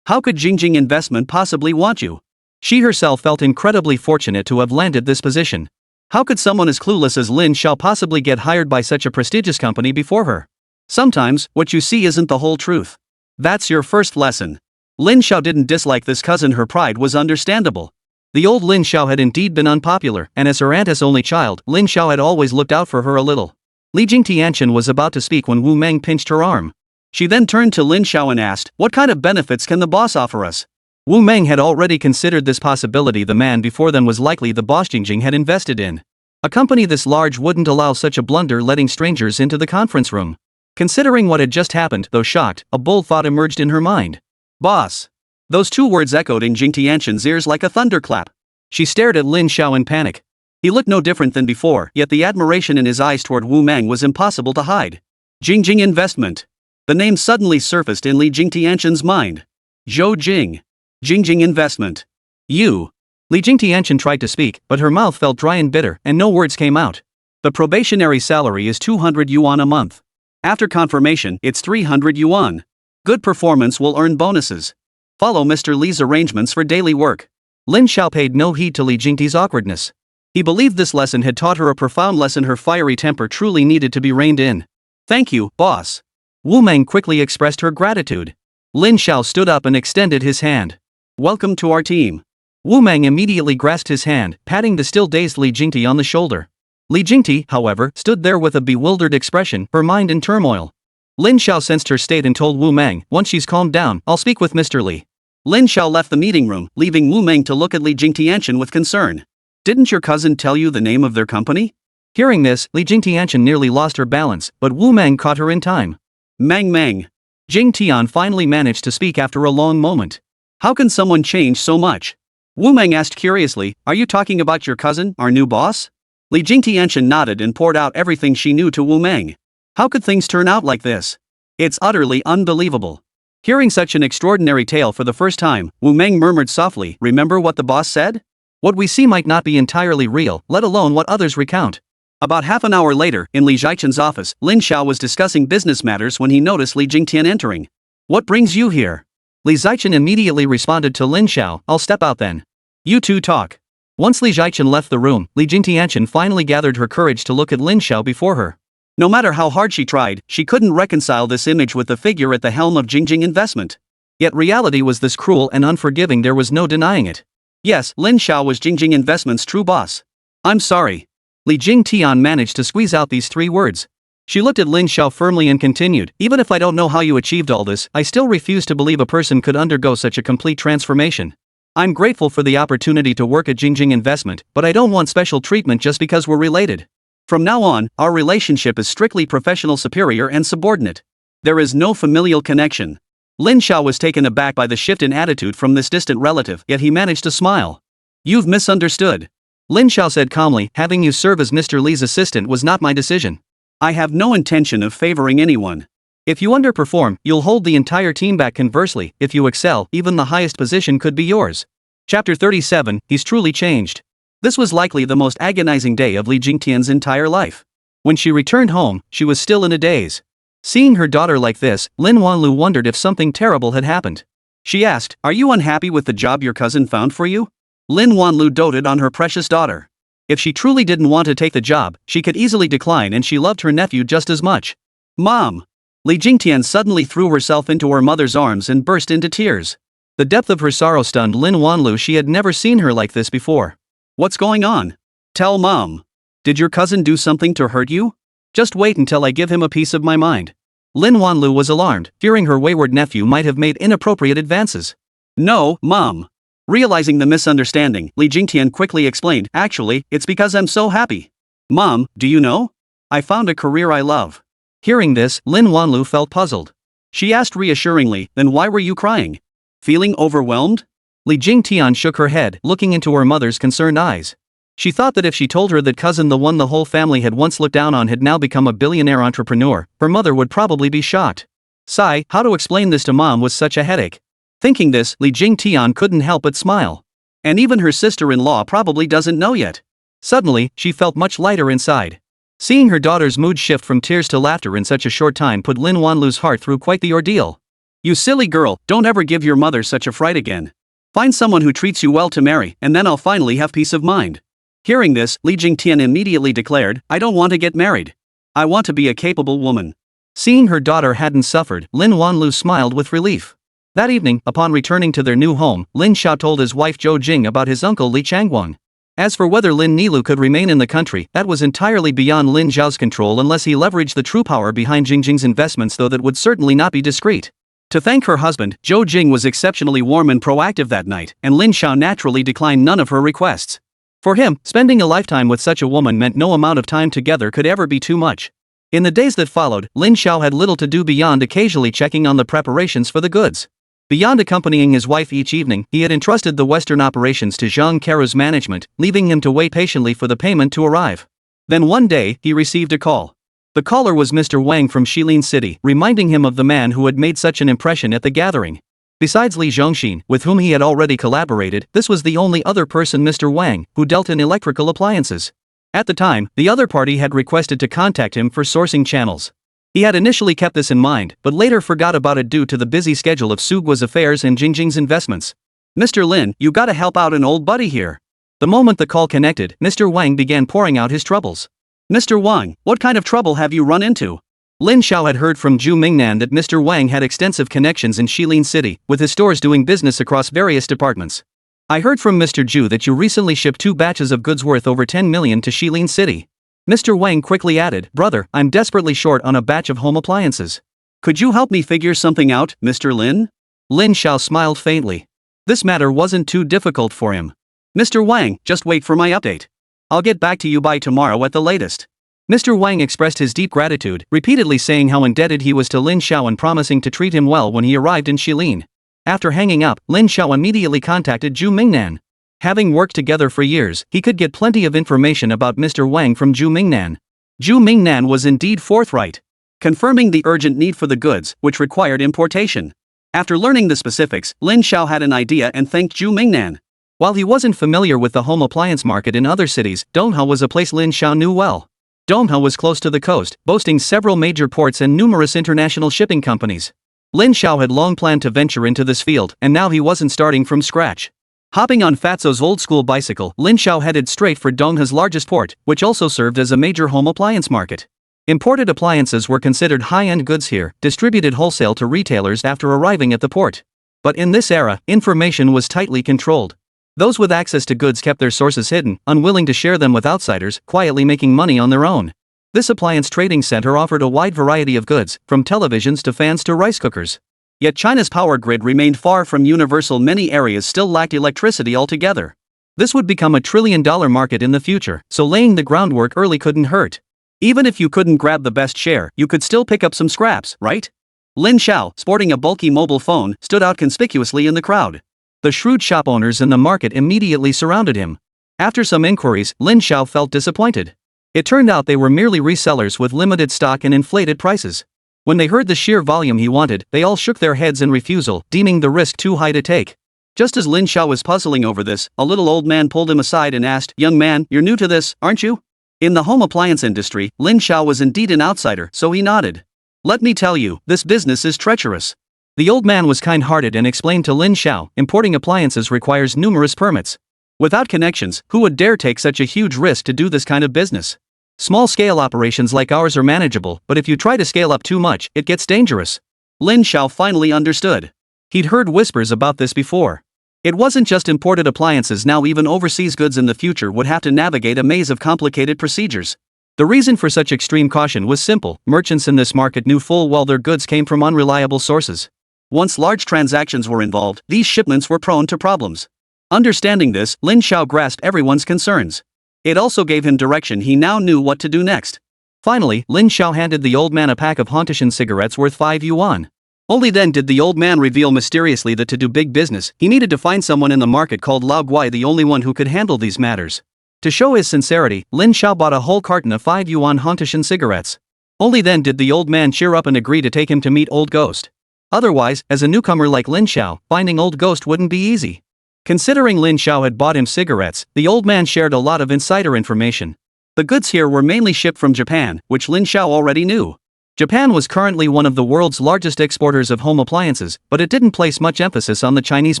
How could Jingjing Investment possibly want you? She herself felt incredibly fortunate to have landed this position. How could someone as clueless as Lin Xiao possibly get hired by such a prestigious company before her? Sometimes, what you see isn't the whole truth. That's your first lesson. Lin Xiao didn't dislike this cousin, her pride was understandable. The old Lin Xiao had indeed been unpopular, and as her aunt's only child, Lin Xiao had always looked out for her a little. Li Jingtianshan was about to speak when Wu Meng pinched her arm. She then turned to Lin Xiao and asked, what kind of benefits can the boss offer us? Wu Meng had already considered this possibility. The man before them was likely the boss Jingjing had invested in. A company this large wouldn't allow such a blunder, letting strangers into the conference room. Considering what had just happened, though shocked, a bold thought emerged in her mind. Boss. Those two words echoed in Jingtianshan's ears like a thunderclap. She stared at Lin Xiao in panic. He looked no different than before, yet the admiration in his eyes toward Wu Meng was impossible to hide. Jingjing Investment. The name suddenly surfaced in Li Jingtianshan's mind. Zhou Jing. Jingjing Investment. You. Li Jingtianshan tried to speak, but her mouth felt dry and bitter, and no words came out. The probationary salary is 200 yuan a month. After confirmation, it's 300 yuan. Good performance will earn bonuses. Follow Mr. Li's arrangements for daily work. Lin Xiao paid no heed to Li Jingti's awkwardness. He believed this lesson had taught her a profound lesson. Her fiery temper truly needed to be reined in. Thank you, boss. Wu Meng quickly expressed her gratitude. Lin Xiao stood up and extended his hand. Welcome to our team. Wu Meng immediately grasped his hand, patting the still dazed Li Jingti on the shoulder. Li Jingti, however, stood there with a bewildered expression, her mind in turmoil. Lin Xiao sensed her state and told Wu Meng, once she's calmed down, I'll speak with Mr. Li. Lin Xiao left the meeting room, leaving Wu Meng to look at Li Jingtianshan with concern. Didn't your cousin tell you the name of their company? Hearing this, Li Jingtianshan nearly lost her balance, but Wu Meng caught her in time. Meng. Jingtian finally managed to speak after a long moment. How can someone change so much? Wu Meng asked curiously, are you talking about your cousin, our new boss? Li Jingtianshan nodded and poured out everything she knew to Wu Meng. How could things turn out like this? It's utterly unbelievable. Hearing such an extraordinary tale for the first time, Wu Meng murmured softly, remember what the boss said? What we see might not be entirely real, let alone what others recount. About half an hour later, in Li Zhaichen's office, Lin Xiao was discussing business matters when he noticed Li Jingtian entering. What brings you here? Li Zhaichen immediately responded to Lin Xiao, I'll step out then. You two talk. Once Li Zhaichen left the room, Li Jingtian finally gathered her courage to look at Lin Xiao before her. No matter how hard she tried, she couldn't reconcile this image with the figure at the helm of Jingjing Investment. Yet reality was this cruel and unforgiving, there was no denying it. Yes, Lin Xiao was Jingjing Investment's true boss. I'm sorry. Li Jingtian managed to squeeze out these 3 words. She looked at Lin Xiao firmly and continued, even if I don't know how you achieved all this, I still refuse to believe a person could undergo such a complete transformation. I'm grateful for the opportunity to work at Jingjing Investment, but I don't want special treatment just because we're related. From now on, our relationship is strictly professional, superior and subordinate. There is no familial connection. Lin Xiao was taken aback by the shift in attitude from this distant relative, yet he managed to smile. You've misunderstood. Lin Xiao said calmly, having you serve as Mr. Li's assistant was not my decision. I have no intention of favoring anyone. If you underperform, you'll hold the entire team back. Conversely, if you excel, even the highest position could be yours. Chapter 37, He's truly changed. This was likely the most agonizing day of Li Jingtian's entire life. When she returned home, she was still in a daze. Seeing her daughter like this, Lin Wanlu wondered if something terrible had happened. She asked, Are you unhappy with the job your cousin found for you? Lin Wanlu doted on her precious daughter. If she truly didn't want to take the job, she could easily decline, and she loved her nephew just as much. Mom! Li Jingtian suddenly threw herself into her mother's arms and burst into tears. The depth of her sorrow stunned Lin Wanlu. She had never seen her like this before. What's going on? Tell Mom. Did your cousin do something to hurt you? Just wait until I give him a piece of my mind. Lin Wanlu was alarmed, fearing her wayward nephew might have made inappropriate advances. No, Mom. Realizing the misunderstanding, Li Jingtian quickly explained, Actually, it's because I'm so happy. Mom, do you know? I found a career I love. Hearing this, Lin Wanlu felt puzzled. She asked reassuringly, Then why were you crying? Feeling overwhelmed? Li Jingtian shook her head, looking into her mother's concerned eyes. She thought that if she told her that cousin, the one the whole family had once looked down on, had now become a billionaire entrepreneur, her mother would probably be shocked. Sigh, how to explain this to Mom was such a headache. Thinking this, Li Jingtian couldn't help but smile. And even her sister-in-law probably doesn't know yet. Suddenly, she felt much lighter inside. Seeing her daughter's mood shift from tears to laughter in such a short time put Lin Wanlu's heart through quite the ordeal. You silly girl, don't ever give your mother such a fright again. Find someone who treats you well to marry, and then I'll finally have peace of mind. Hearing this, Li Jingtian immediately declared, I don't want to get married. I want to be a capable woman. Seeing her daughter hadn't suffered, Lin Wanlu smiled with relief. That evening, upon returning to their new home, Lin Xiao told his wife Zhou Jing about his uncle Li Changguang. As for whether Lin Nilu could remain in the country, that was entirely beyond Lin Zhao's control unless he leveraged the true power behind Jingjing's investments, though that would certainly not be discreet. To thank her husband, Zhou Jing was exceptionally warm and proactive that night, and Lin Xiao naturally declined none of her requests. For him, spending a lifetime with such a woman meant no amount of time together could ever be too much. In the days that followed, Lin Xiao had little to do beyond occasionally checking on the preparations for the goods. Beyond accompanying his wife each evening, he had entrusted the Western operations to Zhang Keru's management, leaving him to wait patiently for the payment to arrive. Then one day, he received a call. The caller was Mr. Wang from Shilin City, reminding him of the man who had made such an impression at the gathering. Besides Li Zhongxin, with whom he had already collaborated, this was the only other person, Mr. Wang, who dealt in electrical appliances. At the time, the other party had requested to contact him for sourcing channels. He had initially kept this in mind, but later forgot about it due to the busy schedule of Sugua's affairs and Jingjing's investments. Mr. Lin, you gotta help out an old buddy here. The moment the call connected, Mr. Wang began pouring out his troubles. Mr. Wang, what kind of trouble have you run into? Lin Xiao had heard from Zhu Mingnan that Mr. Wang had extensive connections in Shilin City, with his stores doing business across various departments. I heard from Mr. Zhu that you recently shipped 2 batches of goods worth over 10 million to Shilin City. Mr. Wang quickly added, Brother, I'm desperately short on a batch of home appliances. Could you help me figure something out, Mr. Lin? Lin Xiao smiled faintly. This matter wasn't too difficult for him. Mr. Wang, just wait for my update. I'll get back to you by tomorrow at the latest. Mr. Wang expressed his deep gratitude, repeatedly saying how indebted he was to Lin Xiao and promising to treat him well when he arrived in Shilin. After hanging up, Lin Xiao immediately contacted Zhu Mingnan. Having worked together for years, he could get plenty of information about Mr. Wang from Zhu Mingnan. Zhu Mingnan was indeed forthright. confirming the urgent need for the goods, which required importation. After learning the specifics, Lin Xiao had an idea and thanked Zhu Mingnan. While he wasn't familiar with the home appliance market in other cities, Donghua was a place Lin Xiao knew well. Donghua was close to the coast, boasting several major ports and numerous international shipping companies. Lin Xiao had long planned to venture into this field, and now he wasn't starting from scratch. Hopping on Fatso's old-school bicycle, Lin Xiao headed straight for Donghua's largest port, which also served as a major home appliance market. Imported appliances were considered high-end goods here, distributed wholesale to retailers after arriving at the port. But in this era, information was tightly controlled. Those with access to goods kept their sources hidden, unwilling to share them with outsiders, quietly making money on their own. This appliance trading center offered a wide variety of goods, from televisions to fans to rice cookers. Yet China's power grid remained far from universal. Many areas still lacked electricity altogether. This would become a trillion-dollar market in the future, so laying the groundwork early couldn't hurt. Even if you couldn't grab the best share, you could still pick up some scraps, right? Lin Xiao, sporting a bulky mobile phone, stood out conspicuously in the crowd. The shrewd shop owners in the market immediately surrounded him. After some inquiries, Lin Xiao felt disappointed. It turned out they were merely resellers with limited stock and inflated prices. When they heard the sheer volume he wanted, they all shook their heads in refusal, deeming the risk too high to take. Just as Lin Xiao was puzzling over this, a little old man pulled him aside and asked, "Young man, you're new to this, aren't you?" In the home appliance industry, Lin Xiao was indeed an outsider, so he nodded. "Let me tell you, this business is treacherous." The old man was kind-hearted and explained to Lin Xiao, importing appliances requires numerous permits. Without connections, who would dare take such a huge risk to do this kind of business? Small-scale operations like ours are manageable, but if you try to scale up too much, it gets dangerous. Lin Xiao finally understood. He'd heard whispers about this before. It wasn't just imported appliances, now even overseas goods in the future would have to navigate a maze of complicated procedures. The reason for such extreme caution was simple: merchants in this market knew full well their goods came from unreliable sources. Once large transactions were involved, these shipments were prone to problems. Understanding this, Lin Xiao grasped everyone's concerns. It also gave him direction. He now knew what to do next. Finally, Lin Xiao handed the old man a pack of Hontishan cigarettes worth 5 yuan. Only then did the old man reveal mysteriously that to do big business, he needed to find someone in the market called Lao Guai, the only one who could handle these matters. To show his sincerity, Lin Xiao bought a whole carton of 5 yuan Hontishan cigarettes. Only then did the old man cheer up and agree to take him to meet Old Ghost. Otherwise, as a newcomer like Lin Xiao, finding Old Ghost wouldn't be easy. Considering Lin Xiao had bought him cigarettes, the old man shared a lot of insider information. The goods here were mainly shipped from Japan, which Lin Xiao already knew. Japan was currently one of the world's largest exporters of home appliances, but it didn't place much emphasis on the Chinese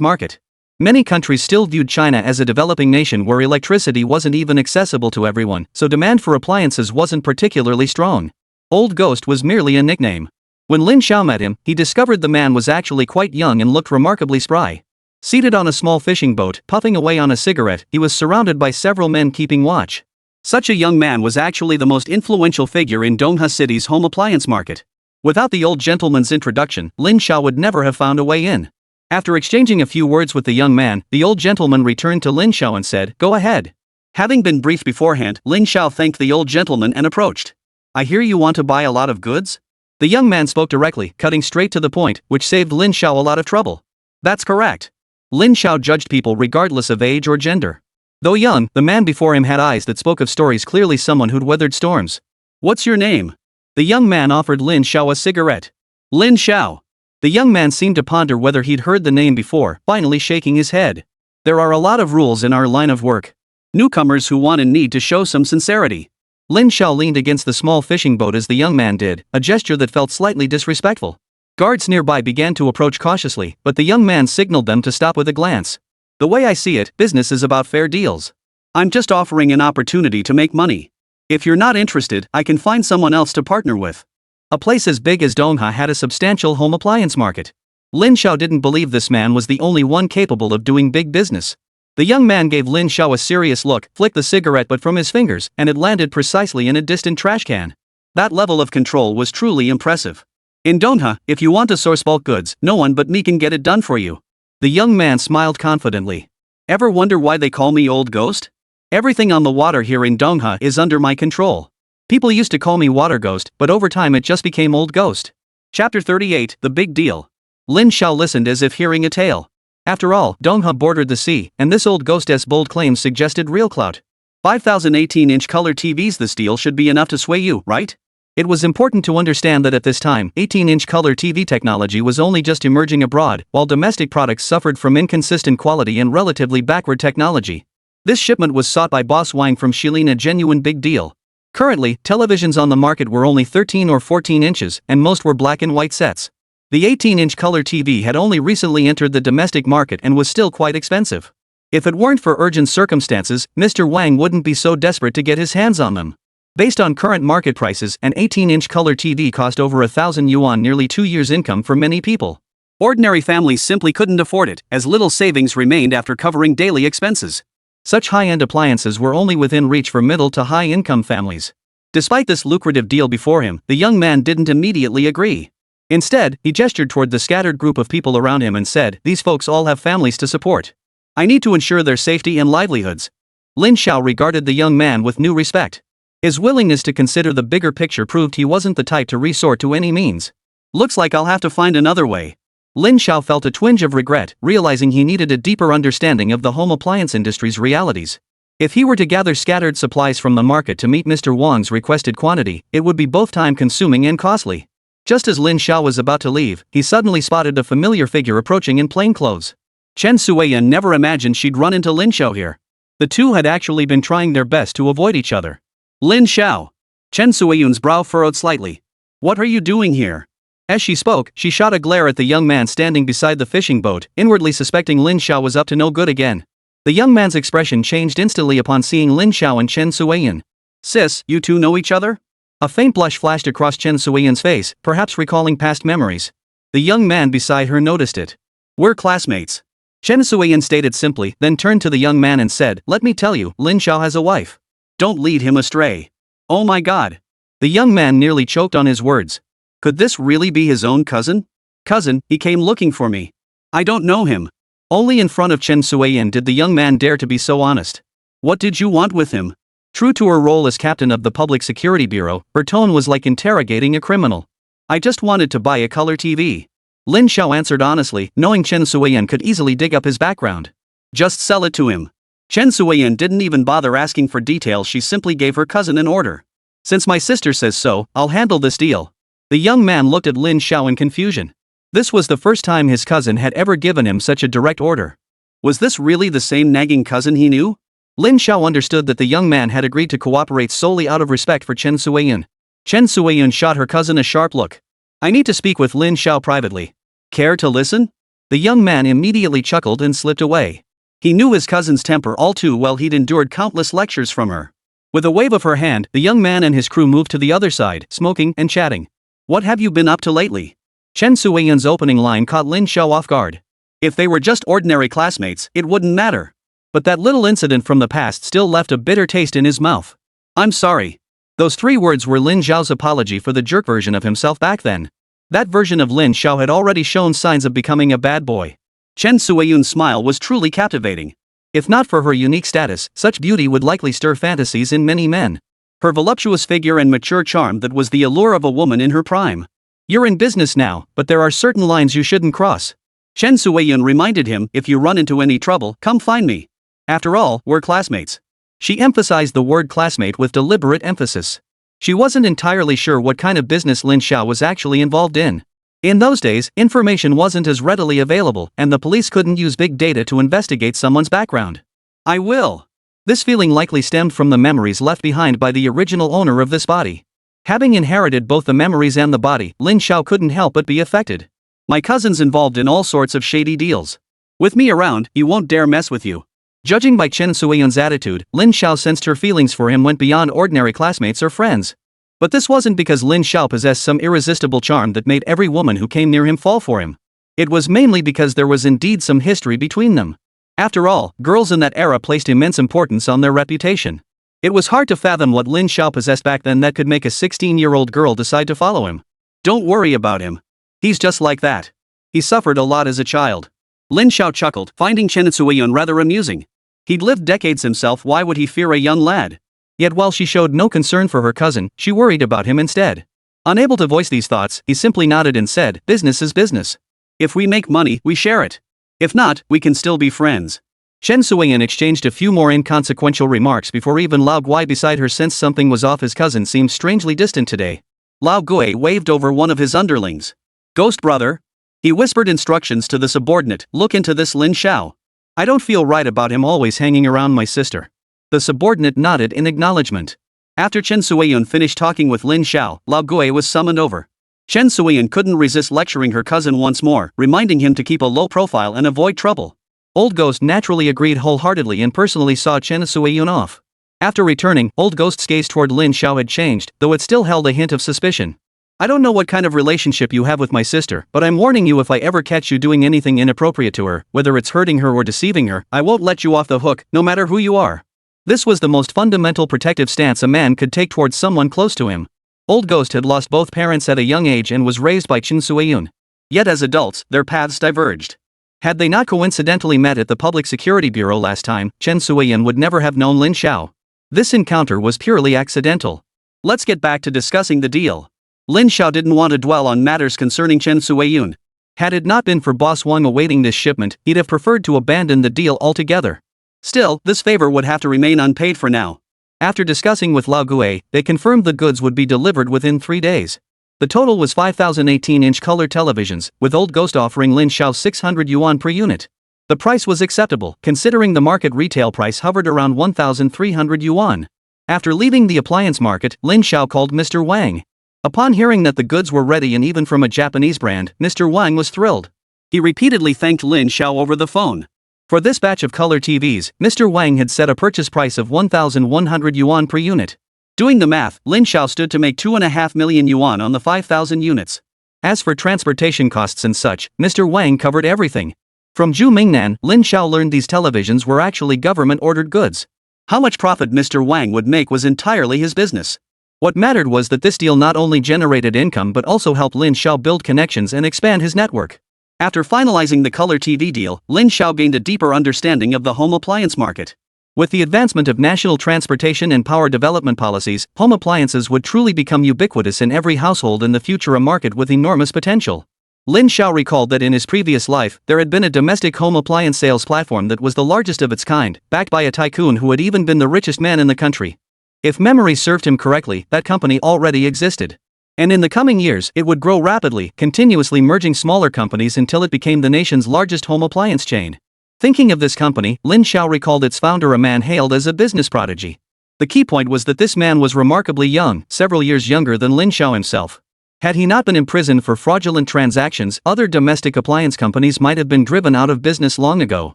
market. Many countries still viewed China as a developing nation where electricity wasn't even accessible to everyone, so demand for appliances wasn't particularly strong. Old Ghost was merely a nickname. When Lin Xiao met him, he discovered the man was actually quite young and looked remarkably spry. Seated on a small fishing boat, puffing away on a cigarette, he was surrounded by several men keeping watch. Such a young man was actually the most influential figure in Donghua City's home appliance market. Without the old gentleman's introduction, Lin Xiao would never have found a way in. After exchanging a few words with the young man, the old gentleman returned to Lin Xiao and said, "Go ahead." Having been briefed beforehand, Lin Xiao thanked the old gentleman and approached. "I hear you want to buy a lot of goods?" The young man spoke directly, cutting straight to the point, which saved Lin Xiao a lot of trouble. "That's correct." Lin Xiao judged people regardless of age or gender. Though young, the man before him had eyes that spoke of stories, clearly someone who'd weathered storms. "What's your name?" The young man offered Lin Xiao a cigarette. "Lin Xiao." The young man seemed to ponder whether he'd heard the name before, finally shaking his head. "There are a lot of rules in our line of work. Newcomers who want and need to show some sincerity." Lin Xiao leaned against the small fishing boat as the young man did, a gesture that felt slightly disrespectful. Guards nearby began to approach cautiously, but the young man signaled them to stop with a glance. "The way I see it, business is about fair deals. I'm just offering an opportunity to make money. If you're not interested, I can find someone else to partner with." A place as big as Donghua had a substantial home appliance market. Lin Xiao didn't believe this man was the only one capable of doing big business. The young man gave Lin Xiao a serious look, flicked the cigarette butt from his fingers, and it landed precisely in a distant trash can. That level of control was truly impressive. "In Donghua, if you want to source bulk goods, no one but me can get it done for you." The young man smiled confidently. "Ever wonder why they call me Old Ghost? Everything on the water here in Donghua is under my control. People used to call me Water Ghost, but over time it just became Old Ghost." Chapter 38, The Big Deal. Lin Xiao listened as if hearing a tale. After all, Donghua bordered the sea, and this Old Ghost's bold claims suggested real clout. 5,018-inch color TVs. This deal should be enough to sway you, right? It was important to understand that at this time, 18-inch color TV technology was only just emerging abroad, while domestic products suffered from inconsistent quality and relatively backward technology. This shipment was sought by Boss Wang from Shilin, a genuine big deal. Currently, televisions on the market were only 13 or 14 inches, and most were black and white sets. The 18-inch color TV had only recently entered the domestic market and was still quite expensive. If it weren't for urgent circumstances, Mr. Wang wouldn't be so desperate to get his hands on them. Based on current market prices, an 18-inch color TV cost over 1,000 yuan, nearly 2 years' income for many people. Ordinary families simply couldn't afford it, as little savings remained after covering daily expenses. Such high-end appliances were only within reach for middle to high-income families. Despite this lucrative deal before him, the young man didn't immediately agree. Instead, he gestured toward the scattered group of people around him and said, "These folks all have families to support. I need to ensure their safety and livelihoods." Lin Xiao regarded the young man with new respect. His willingness to consider the bigger picture proved he wasn't the type to resort to any means. "Looks like I'll have to find another way." Lin Xiao felt a twinge of regret, realizing he needed a deeper understanding of the home appliance industry's realities. If he were to gather scattered supplies from the market to meet Mr. Wang's requested quantity, it would be both time-consuming and costly. Just as Lin Xiao was about to leave, he suddenly spotted a familiar figure approaching in plain clothes. Chen Suiyan never imagined she'd run into Lin Xiao here. The two had actually been trying their best to avoid each other. "Lin Xiao." Chen Suiyan's brow furrowed slightly. "What are you doing here?" As she spoke, she shot a glare at the young man standing beside the fishing boat, inwardly suspecting Lin Xiao was up to no good again. The young man's expression changed instantly upon seeing Lin Xiao and Chen Suiyan. "Sis, you two know each other?" A faint blush flashed across Chen Suiyan's face, perhaps recalling past memories. The young man beside her noticed it. "We're classmates." Chen Suiyan stated simply, then turned to the young man and said, "Let me tell you, Lin Xiao has a wife. Don't lead him astray." "Oh my god." The young man nearly choked on his words. Could this really be his own cousin? "Cousin, he came looking for me. I don't know him." Only in front of Chen Suiyan did the young man dare to be so honest. "What did you want with him?" True to her role as captain of the Public Security Bureau, her tone was like interrogating a criminal. "I just wanted to buy a color TV." Lin Xiao answered honestly, knowing Chen Suiyan could easily dig up his background. "Just sell it to him." Chen Suiyan didn't even bother asking for details, she simply gave her cousin an order. "Since my sister says so, I'll handle this deal." The young man looked at Lin Xiao in confusion. This was the first time his cousin had ever given him such a direct order. Was this really the same nagging cousin he knew? Lin Xiao understood that the young man had agreed to cooperate solely out of respect for Chen Suiyan. Chen Suiyan shot her cousin a sharp look. "I need to speak with Lin Xiao privately. Care to listen?" The young man immediately chuckled and slipped away. He knew his cousin's temper all too well, he'd endured countless lectures from her. With a wave of her hand, the young man and his crew moved to the other side, smoking and chatting. "What have you been up to lately?" Chen Suiyan's opening line caught Lin Xiao off guard. If they were just ordinary classmates, it wouldn't matter. But that little incident from the past still left a bitter taste in his mouth. "I'm sorry." Those 3 words were Lin Xiao's apology for the jerk version of himself back then. That version of Lin Xiao had already shown signs of becoming a bad boy. Chen Suiyun's smile was truly captivating. If not for her unique status, such beauty would likely stir fantasies in many men. Her voluptuous figure and mature charm, that was the allure of a woman in her prime. "You're in business now, but there are certain lines you shouldn't cross." Chen Suiyun reminded him, "If you run into any trouble, come find me. After all, we're classmates." She emphasized the word classmate with deliberate emphasis. She wasn't entirely sure what kind of business Lin Xiao was actually involved in. In those days, information wasn't as readily available, and the police couldn't use big data to investigate someone's background. "I will." This feeling likely stemmed from the memories left behind by the original owner of this body. Having inherited both the memories and the body, Lin Xiao couldn't help but be affected. "My cousin's involved in all sorts of shady deals. With me around, he won't dare mess with you." Judging by Chen Suiyun's attitude, Lin Xiao sensed her feelings for him went beyond ordinary classmates or friends. But this wasn't because Lin Xiao possessed some irresistible charm that made every woman who came near him fall for him. It was mainly because there was indeed some history between them. After all, girls in that era placed immense importance on their reputation. It was hard to fathom what Lin Xiao possessed back then that could make a 16-year-old girl decide to follow him. "Don't worry about him. He's just like that. He suffered a lot as a child." Lin Xiao chuckled, finding Chen Suiyun rather amusing. He'd lived decades himself, why would he fear a young lad? Yet while she showed no concern for her cousin, she worried about him instead. Unable to voice these thoughts, he simply nodded and said, "Business is business. If we make money, we share it. If not, we can still be friends." Chen Suiyun exchanged a few more inconsequential remarks before even Lao Guai beside her sensed something was off. His cousin seemed strangely distant today. Lao Gui waved over one of his underlings. Ghost brother? He whispered instructions to the subordinate, look into this Lin Xiao. I don't feel right about him always hanging around my sister. The subordinate nodded in acknowledgement. After Chen Suiyun finished talking with Lin Xiao, Lao Gui was summoned over. Chen Suiyun couldn't resist lecturing her cousin once more, reminding him to keep a low profile and avoid trouble. Old Ghost naturally agreed wholeheartedly and personally saw Chen Suiyun off. After returning, Old Ghost's gaze toward Lin Xiao had changed, though it still held a hint of suspicion. I don't know what kind of relationship you have with my sister, but I'm warning you, if I ever catch you doing anything inappropriate to her, whether it's hurting her or deceiving her, I won't let you off the hook, no matter who you are. This was the most fundamental protective stance a man could take towards someone close to him. Old Ghost had lost both parents at a young age and was raised by Chen Suiyun. Yet as adults, their paths diverged. Had they not coincidentally met at the Public Security Bureau last time, Chen Suiyun would never have known Lin Xiao. This encounter was purely accidental. Let's get back to discussing the deal. Lin Xiao didn't want to dwell on matters concerning Chen Suiyun. Had it not been for Boss Wang awaiting this shipment, he'd have preferred to abandon the deal altogether. Still, this favor would have to remain unpaid for now. After discussing with Lao Gui, they confirmed the goods would be delivered within 3 days. The total was 5,018-inch color televisions, with Old Ghost offering Lin Xiao 600 yuan per unit. The price was acceptable, considering the market retail price hovered around 1,300 yuan. After leaving the appliance market, Lin Xiao called Mr. Wang. Upon hearing that the goods were ready and even from a Japanese brand, Mr. Wang was thrilled. He repeatedly thanked Lin Xiao over the phone. For this batch of color TVs, Mr. Wang had set a purchase price of 1,100 yuan per unit. Doing the math, Lin Xiao stood to make 2.5 million yuan on the 5,000 units. As for transportation costs and such, Mr. Wang covered everything. From Zhu Mingnan, Lin Xiao learned these televisions were actually government-ordered goods. How much profit Mr. Wang would make was entirely his business. What mattered was that this deal not only generated income but also helped Lin Xiao build connections and expand his network. After finalizing the color TV deal, Lin Xiao gained a deeper understanding of the home appliance market. With the advancement of national transportation and power development policies, home appliances would truly become ubiquitous in every household in the future, a market with enormous potential. Lin Xiao recalled that in his previous life, there had been a domestic home appliance sales platform that was the largest of its kind, backed by a tycoon who had even been the richest man in the country. If memory served him correctly, that company already existed. And in the coming years, it would grow rapidly, continuously merging smaller companies until it became the nation's largest home appliance chain. Thinking of this company, Lin Xiao recalled its founder, a man hailed as a business prodigy. The key point was that this man was remarkably young, several years younger than Lin Xiao himself. Had he not been imprisoned for fraudulent transactions, other domestic appliance companies might have been driven out of business long ago.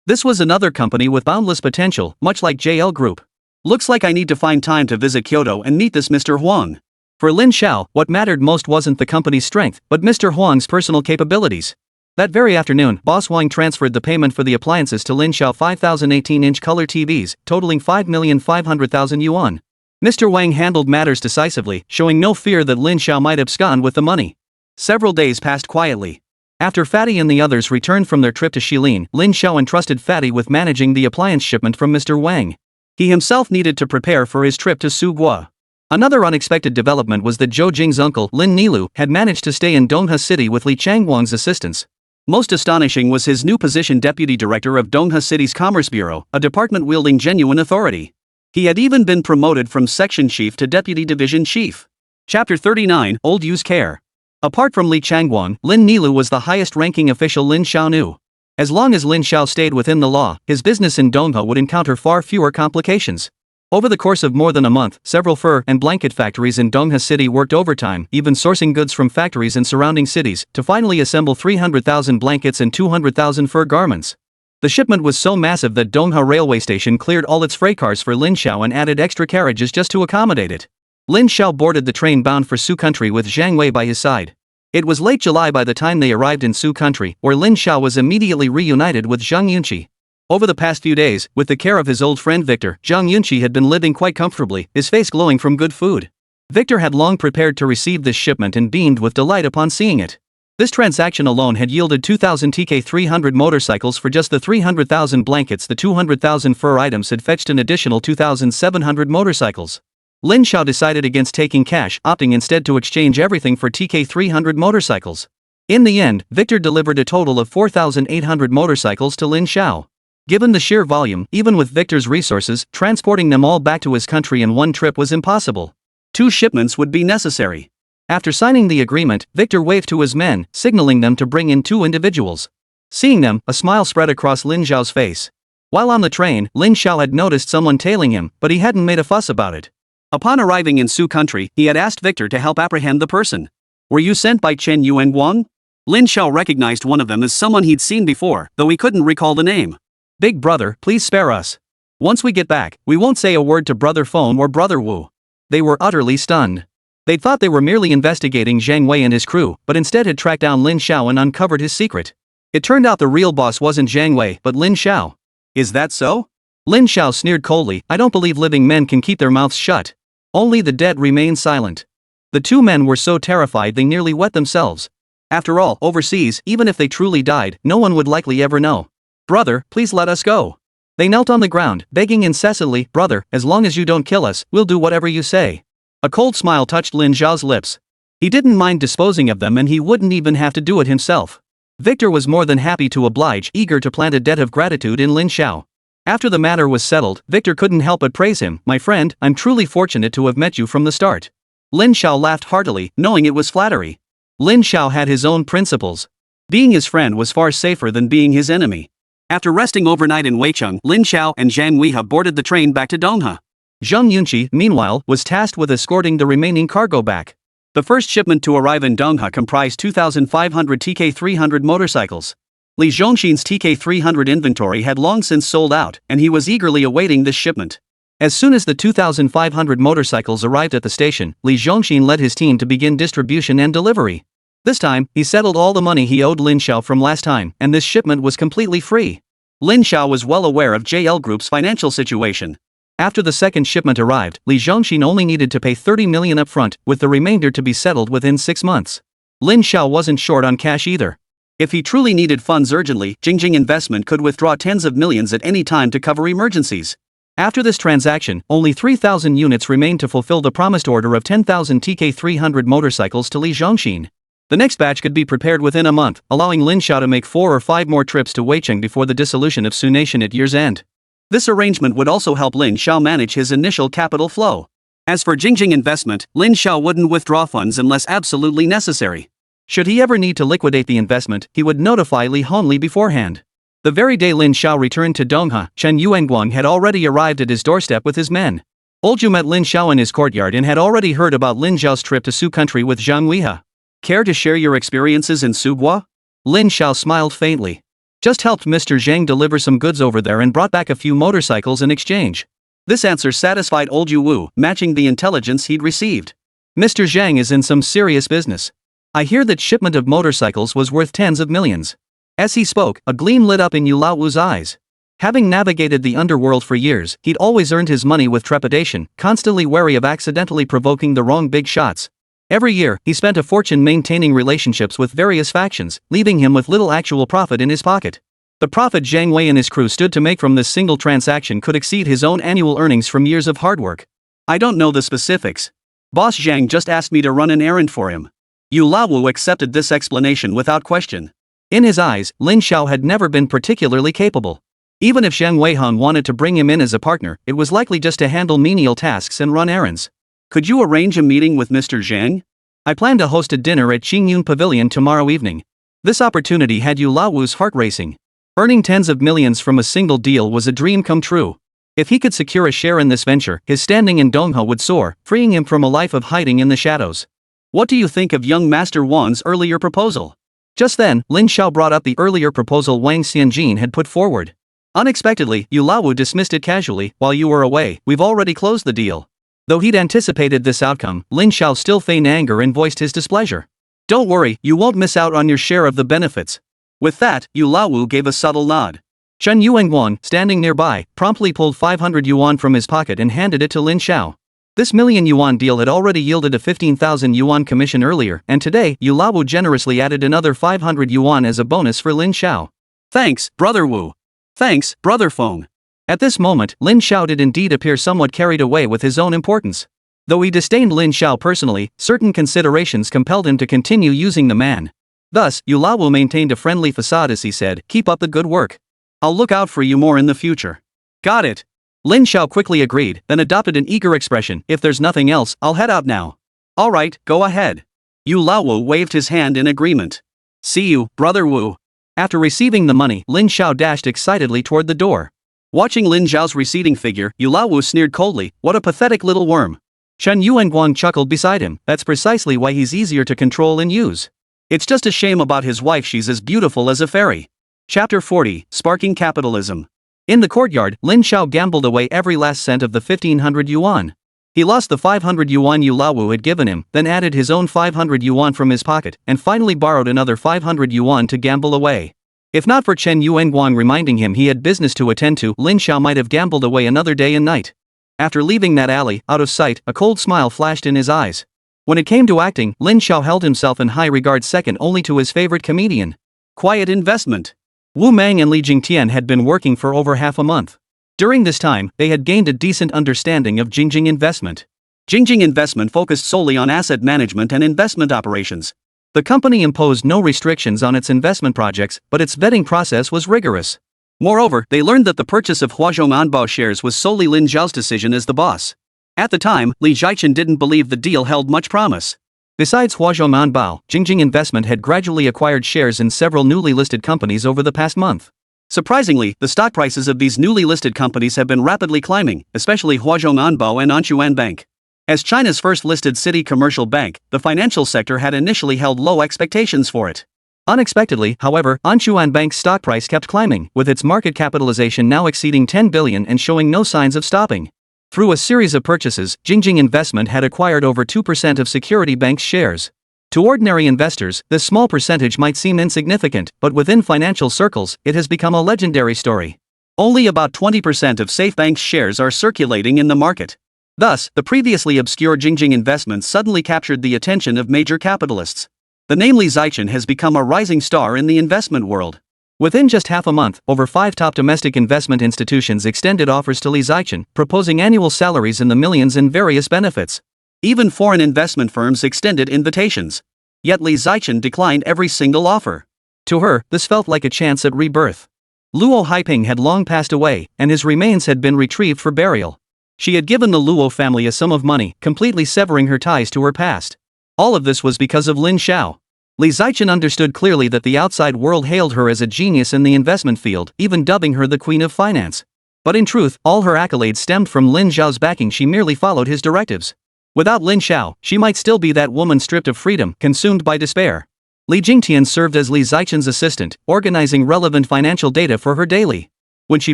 This was another company with boundless potential, much like JL Group. Looks like I need to find time to visit Kyoto and meet this Mr. Huang. For Lin Xiao, what mattered most wasn't the company's strength, but Mr. Huang's personal capabilities. That very afternoon, Boss Wang transferred the payment for the appliances to Lin Xiao, 5,018-inch color TVs, totaling 5,500,000 yuan. Mr. Wang handled matters decisively, showing no fear that Lin Xiao might abscond with the money. Several days passed quietly. After Fatty and the others returned from their trip to Shilin, Lin Xiao entrusted Fatty with managing the appliance shipment from Mr. Wang. He himself needed to prepare for his trip to Sugua. Another unexpected development was that Zhou Jing's uncle, Lin Nilu, had managed to stay in Dongha City with Li Changguang's assistance. Most astonishing was his new position, Deputy Director of Dongha City's Commerce Bureau, a department wielding genuine authority. He had even been promoted from Section Chief to Deputy Division Chief. Chapter 39, Old Use Care. Apart from Li Changguang, Lin Nilu was the highest-ranking official Lin Xiao knew. As long as Lin Xiao stayed within the law, his business in Dongha would encounter far fewer complications. Over the course of more than a month, several fur and blanket factories in Dongha City worked overtime, even sourcing goods from factories in surrounding cities, to finally assemble 300,000 blankets and 200,000 fur garments. The shipment was so massive that Dongha railway station cleared all its freight cars for Lin Xiao and added extra carriages just to accommodate it. Lin Xiao boarded the train bound for Su Country with Zhang Wei by his side. It was late July by the time they arrived in Su Country, where Lin Xiao was immediately reunited with Zhang Yunqi. Over the past few days, with the care of his old friend Victor, Zhang Yunqi had been living quite comfortably, his face glowing from good food. Victor had long prepared to receive this shipment and beamed with delight upon seeing it. This transaction alone had yielded 2,000 TK300 motorcycles for just the 300,000 blankets. The 200,000 fur items had fetched an additional 2,700 motorcycles. Lin Xiao decided against taking cash, opting instead to exchange everything for TK300 motorcycles. In the end, Victor delivered a total of 4,800 motorcycles to Lin Xiao. Given the sheer volume, even with Victor's resources, transporting them all back to his country in one trip was impossible. 2 shipments would be necessary. After signing the agreement, Victor waved to his men, signaling them to bring in 2 individuals. Seeing them, a smile spread across Lin Xiao's face. While on the train, Lin Xiao had noticed someone tailing him, but he hadn't made a fuss about it. Upon arriving in Su country, he had asked Victor to help apprehend the person. Were you sent by Chen Yuanguang? Lin Xiao recognized one of them as someone he'd seen before, though he couldn't recall the name. Big brother, please spare us. Once we get back, we won't say a word to Brother Feng or Brother Wu. They were utterly stunned. They'd thought they were merely investigating Zhang Wei and his crew, but instead had tracked down Lin Xiao and uncovered his secret. It turned out the real boss wasn't Zhang Wei, but Lin Xiao. Is that so? Lin Xiao sneered coldly. I don't believe living men can keep their mouths shut. Only the dead remain silent. The 2 men were so terrified they nearly wet themselves. After all, overseas, even if they truly died, no one would likely ever know. Brother, please let us go. They knelt on the ground, begging incessantly, brother, as long as you don't kill us, we'll do whatever you say. A cold smile touched Lin Xiao's lips. He didn't mind disposing of them and he wouldn't even have to do it himself. Victor was more than happy to oblige, eager to plant a debt of gratitude in Lin Xiao. After the matter was settled, Victor couldn't help but praise him. My friend, I'm truly fortunate to have met you from the start. Lin Xiao laughed heartily, knowing it was flattery. Lin Xiao had his own principles. Being his friend was far safer than being his enemy. After resting overnight in Weicheng, Lin Xiao and Zhang Weihua boarded the train back to Donghe. Zhang Yunqi, meanwhile, was tasked with escorting the remaining cargo back. The first shipment to arrive in Donghe comprised 2,500 TK300 motorcycles. Li Zhongxin's TK300 inventory had long since sold out, and he was eagerly awaiting this shipment. As soon as the 2,500 motorcycles arrived at the station, Li Zhongxin led his team to begin distribution and delivery. This time, he settled all the money he owed Lin Xiao from last time, and this shipment was completely free. Lin Xiao was well aware of JL Group's financial situation. After the second shipment arrived, Li Zhongxin only needed to pay 30 million upfront, with the remainder to be settled within 6 months. Lin Xiao wasn't short on cash either. If he truly needed funds urgently, Jingjing Investment could withdraw tens of millions at any time to cover emergencies. After this transaction, only 3,000 units remained to fulfill the promised order of 10,000 TK300 motorcycles to Li Zhongxin. The next batch could be prepared within a month, allowing Lin Xiao to make 4 or 5 more trips to Weicheng before the dissolution of Su Nation at year's end. This arrangement would also help Lin Xiao manage his initial capital flow. As for Jingjing Investment, Lin Xiao wouldn't withdraw funds unless absolutely necessary. Should he ever need to liquidate the investment, he would notify Li Hongli beforehand. The very day Lin Xiao returned to Donghe, Chen Yuanguang had already arrived at his doorstep with his men. Olju met Lin Xiao in his courtyard and had already heard about Lin Xiao's trip to Su country with Zhang Weihua. Care to share your experiences in Suguo? Lin Xiao smiled faintly. Just helped Mr. Zhang deliver some goods over there and brought back a few motorcycles in exchange. This answer satisfied Olju Wu, matching the intelligence he'd received. Mr. Zhang is in some serious business. I hear that shipment of motorcycles was worth tens of millions. As he spoke, a gleam lit up in Yu Laowu's eyes. Having navigated the underworld for years, he'd always earned his money with trepidation, constantly wary of accidentally provoking the wrong big shots. Every year, he spent a fortune maintaining relationships with various factions, leaving him with little actual profit in his pocket. The profit Zhang Wei and his crew stood to make from this single transaction could exceed his own annual earnings from years of hard work. I don't know the specifics. Boss Zhang just asked me to run an errand for him. Yu Laowu accepted this explanation without question. In his eyes, Lin Xiao had never been particularly capable. Even if Zhang Weihong wanted to bring him in as a partner, it was likely just to handle menial tasks and run errands. Could you arrange a meeting with Mr. Zhang? I plan to host a dinner at Qingyun Pavilion tomorrow evening. This opportunity had Yu Laowu's heart racing. Earning tens of millions from a single deal was a dream come true. If he could secure a share in this venture, his standing in Donghe would soar, freeing him from a life of hiding in the shadows. What do you think of young Master Wan's earlier proposal? Just then, Lin Xiao brought up the earlier proposal Wang Xianjin had put forward. Unexpectedly, Yu Laowu dismissed it casually. While you were away, we've already closed the deal. Though he'd anticipated this outcome, Lin Xiao still feigned anger and voiced his displeasure. Don't worry, you won't miss out on your share of the benefits. With that, Yu Laowu gave a subtle nod. Chen Yuanguang, standing nearby, promptly pulled 500 yuan from his pocket and handed it to Lin Xiao. This million yuan deal had already yielded a 15,000 yuan commission earlier, and today, Yu Laowu generously added another 500 yuan as a bonus for Lin Xiao. Thanks, Brother Wu. Thanks, Brother Feng. At this moment, Lin Xiao did indeed appear somewhat carried away with his own importance. Though he disdained Lin Xiao personally, certain considerations compelled him to continue using the man. Thus, Yu Laowu maintained a friendly facade as he said, keep up the good work. I'll look out for you more in the future. Got it. Lin Xiao quickly agreed, then adopted an eager expression, if there's nothing else, I'll head out now. Alright, go ahead. Yu Laowu waved his hand in agreement. See you, brother Wu. After receiving the money, Lin Xiao dashed excitedly toward the door. Watching Lin Xiao's receding figure, Yu Laowu sneered coldly, what a pathetic little worm. Chen Yuanguang chuckled beside him, that's precisely why he's easier to control and use. It's just a shame about his wife, she's as beautiful as a fairy. Chapter 40, Sparking Capitalism. In the courtyard, Lin Xiao gambled away every last cent of the 1500 yuan. He lost the 500 yuan Yu Laowu had given him, then added his own 500 yuan from his pocket, and finally borrowed another 500 yuan to gamble away. If not for Chen Yuanguang reminding him he had business to attend to, Lin Xiao might have gambled away another day and night. After leaving that alley, out of sight, a cold smile flashed in his eyes. When it came to acting, Lin Xiao held himself in high regard, second only to his favorite comedian. Quiet investment. Wu Mang and Li Jingtian had been working for over half a month. During this time, they had gained a decent understanding of Jingjing Investment. Jingjing Investment focused solely on asset management and investment operations. The company imposed no restrictions on its investment projects, but its vetting process was rigorous. Moreover, they learned that the purchase of Huazhong Anbao shares was solely Lin Xiao's decision as the boss. At the time, Li Zhichen didn't believe the deal held much promise. Besides Huazhong Anbao, Jingjing Investment had gradually acquired shares in several newly listed companies over the past month. Surprisingly, the stock prices of these newly listed companies have been rapidly climbing, especially Huazhong Anbao and Anchuan Bank. As China's first listed city commercial bank, the financial sector had initially held low expectations for it. Unexpectedly, however, Anchuan Bank's stock price kept climbing, with its market capitalization now exceeding 10 billion and showing no signs of stopping. Through a series of purchases, Jingjing Investment had acquired over 2% of Security Bank's shares. To ordinary investors, this small percentage might seem insignificant, but within financial circles, it has become a legendary story. Only about 20% of Safe Bank's shares are circulating in the market. Thus, the previously obscure Jingjing Investment suddenly captured the attention of major capitalists. The name Li Zhichen has become a rising star in the investment world. Within just half a month, over 5 top domestic investment institutions extended offers to Li Zhichen, proposing annual salaries in the millions and various benefits. Even foreign investment firms extended invitations. Yet Li Zhichen declined every single offer. To her, this felt like a chance at rebirth. Luo Haiping had long passed away, and his remains had been retrieved for burial. She had given the Luo family a sum of money, completely severing her ties to her past. All of this was because of Lin Xiao. Li Zhichen understood clearly that the outside world hailed her as a genius in the investment field, even dubbing her the Queen of Finance. But in truth, all her accolades stemmed from Lin Xiao's backing. She merely followed his directives. Without Lin Xiao, she might still be that woman stripped of freedom, consumed by despair. Li Jingtian served as Li Zhichen's assistant, organizing relevant financial data for her daily. When she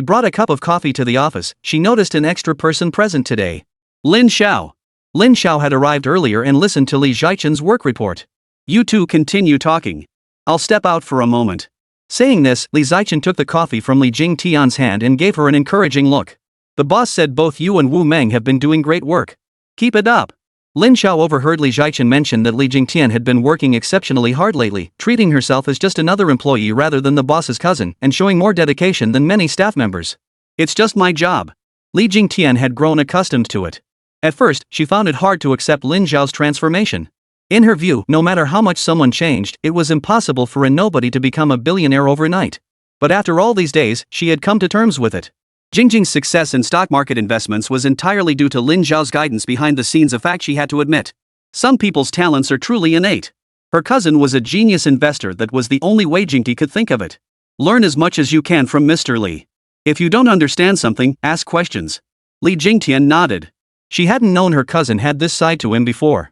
brought a cup of coffee to the office, she noticed an extra person present today. Lin Xiao. Lin Xiao had arrived earlier and listened to Li Zhichen's work report. You two continue talking. I'll step out for a moment. Saying this, Li Zhichen took the coffee from Li Jingtian's hand and gave her an encouraging look. The boss said both you and Wu Meng have been doing great work. Keep it up. Lin Xiao overheard Li Zhichen mention that Li Jingtian had been working exceptionally hard lately, treating herself as just another employee rather than the boss's cousin, and showing more dedication than many staff members. It's just my job. Li Jingtian had grown accustomed to it. At first, she found it hard to accept Lin Xiao's transformation. In her view, no matter how much someone changed, it was impossible for a nobody to become a billionaire overnight. But after all these days, she had come to terms with it. Jingjing's success in stock market investments was entirely due to Lin Xiao's guidance behind the scenes, a fact she had to admit. Some people's talents are truly innate. Her cousin was a genius investor. That was the only way Jingti could think of it. Learn as much as you can from Mr. Li. If you don't understand something, ask questions. Li Jingtian nodded. She hadn't known her cousin had this side to him before.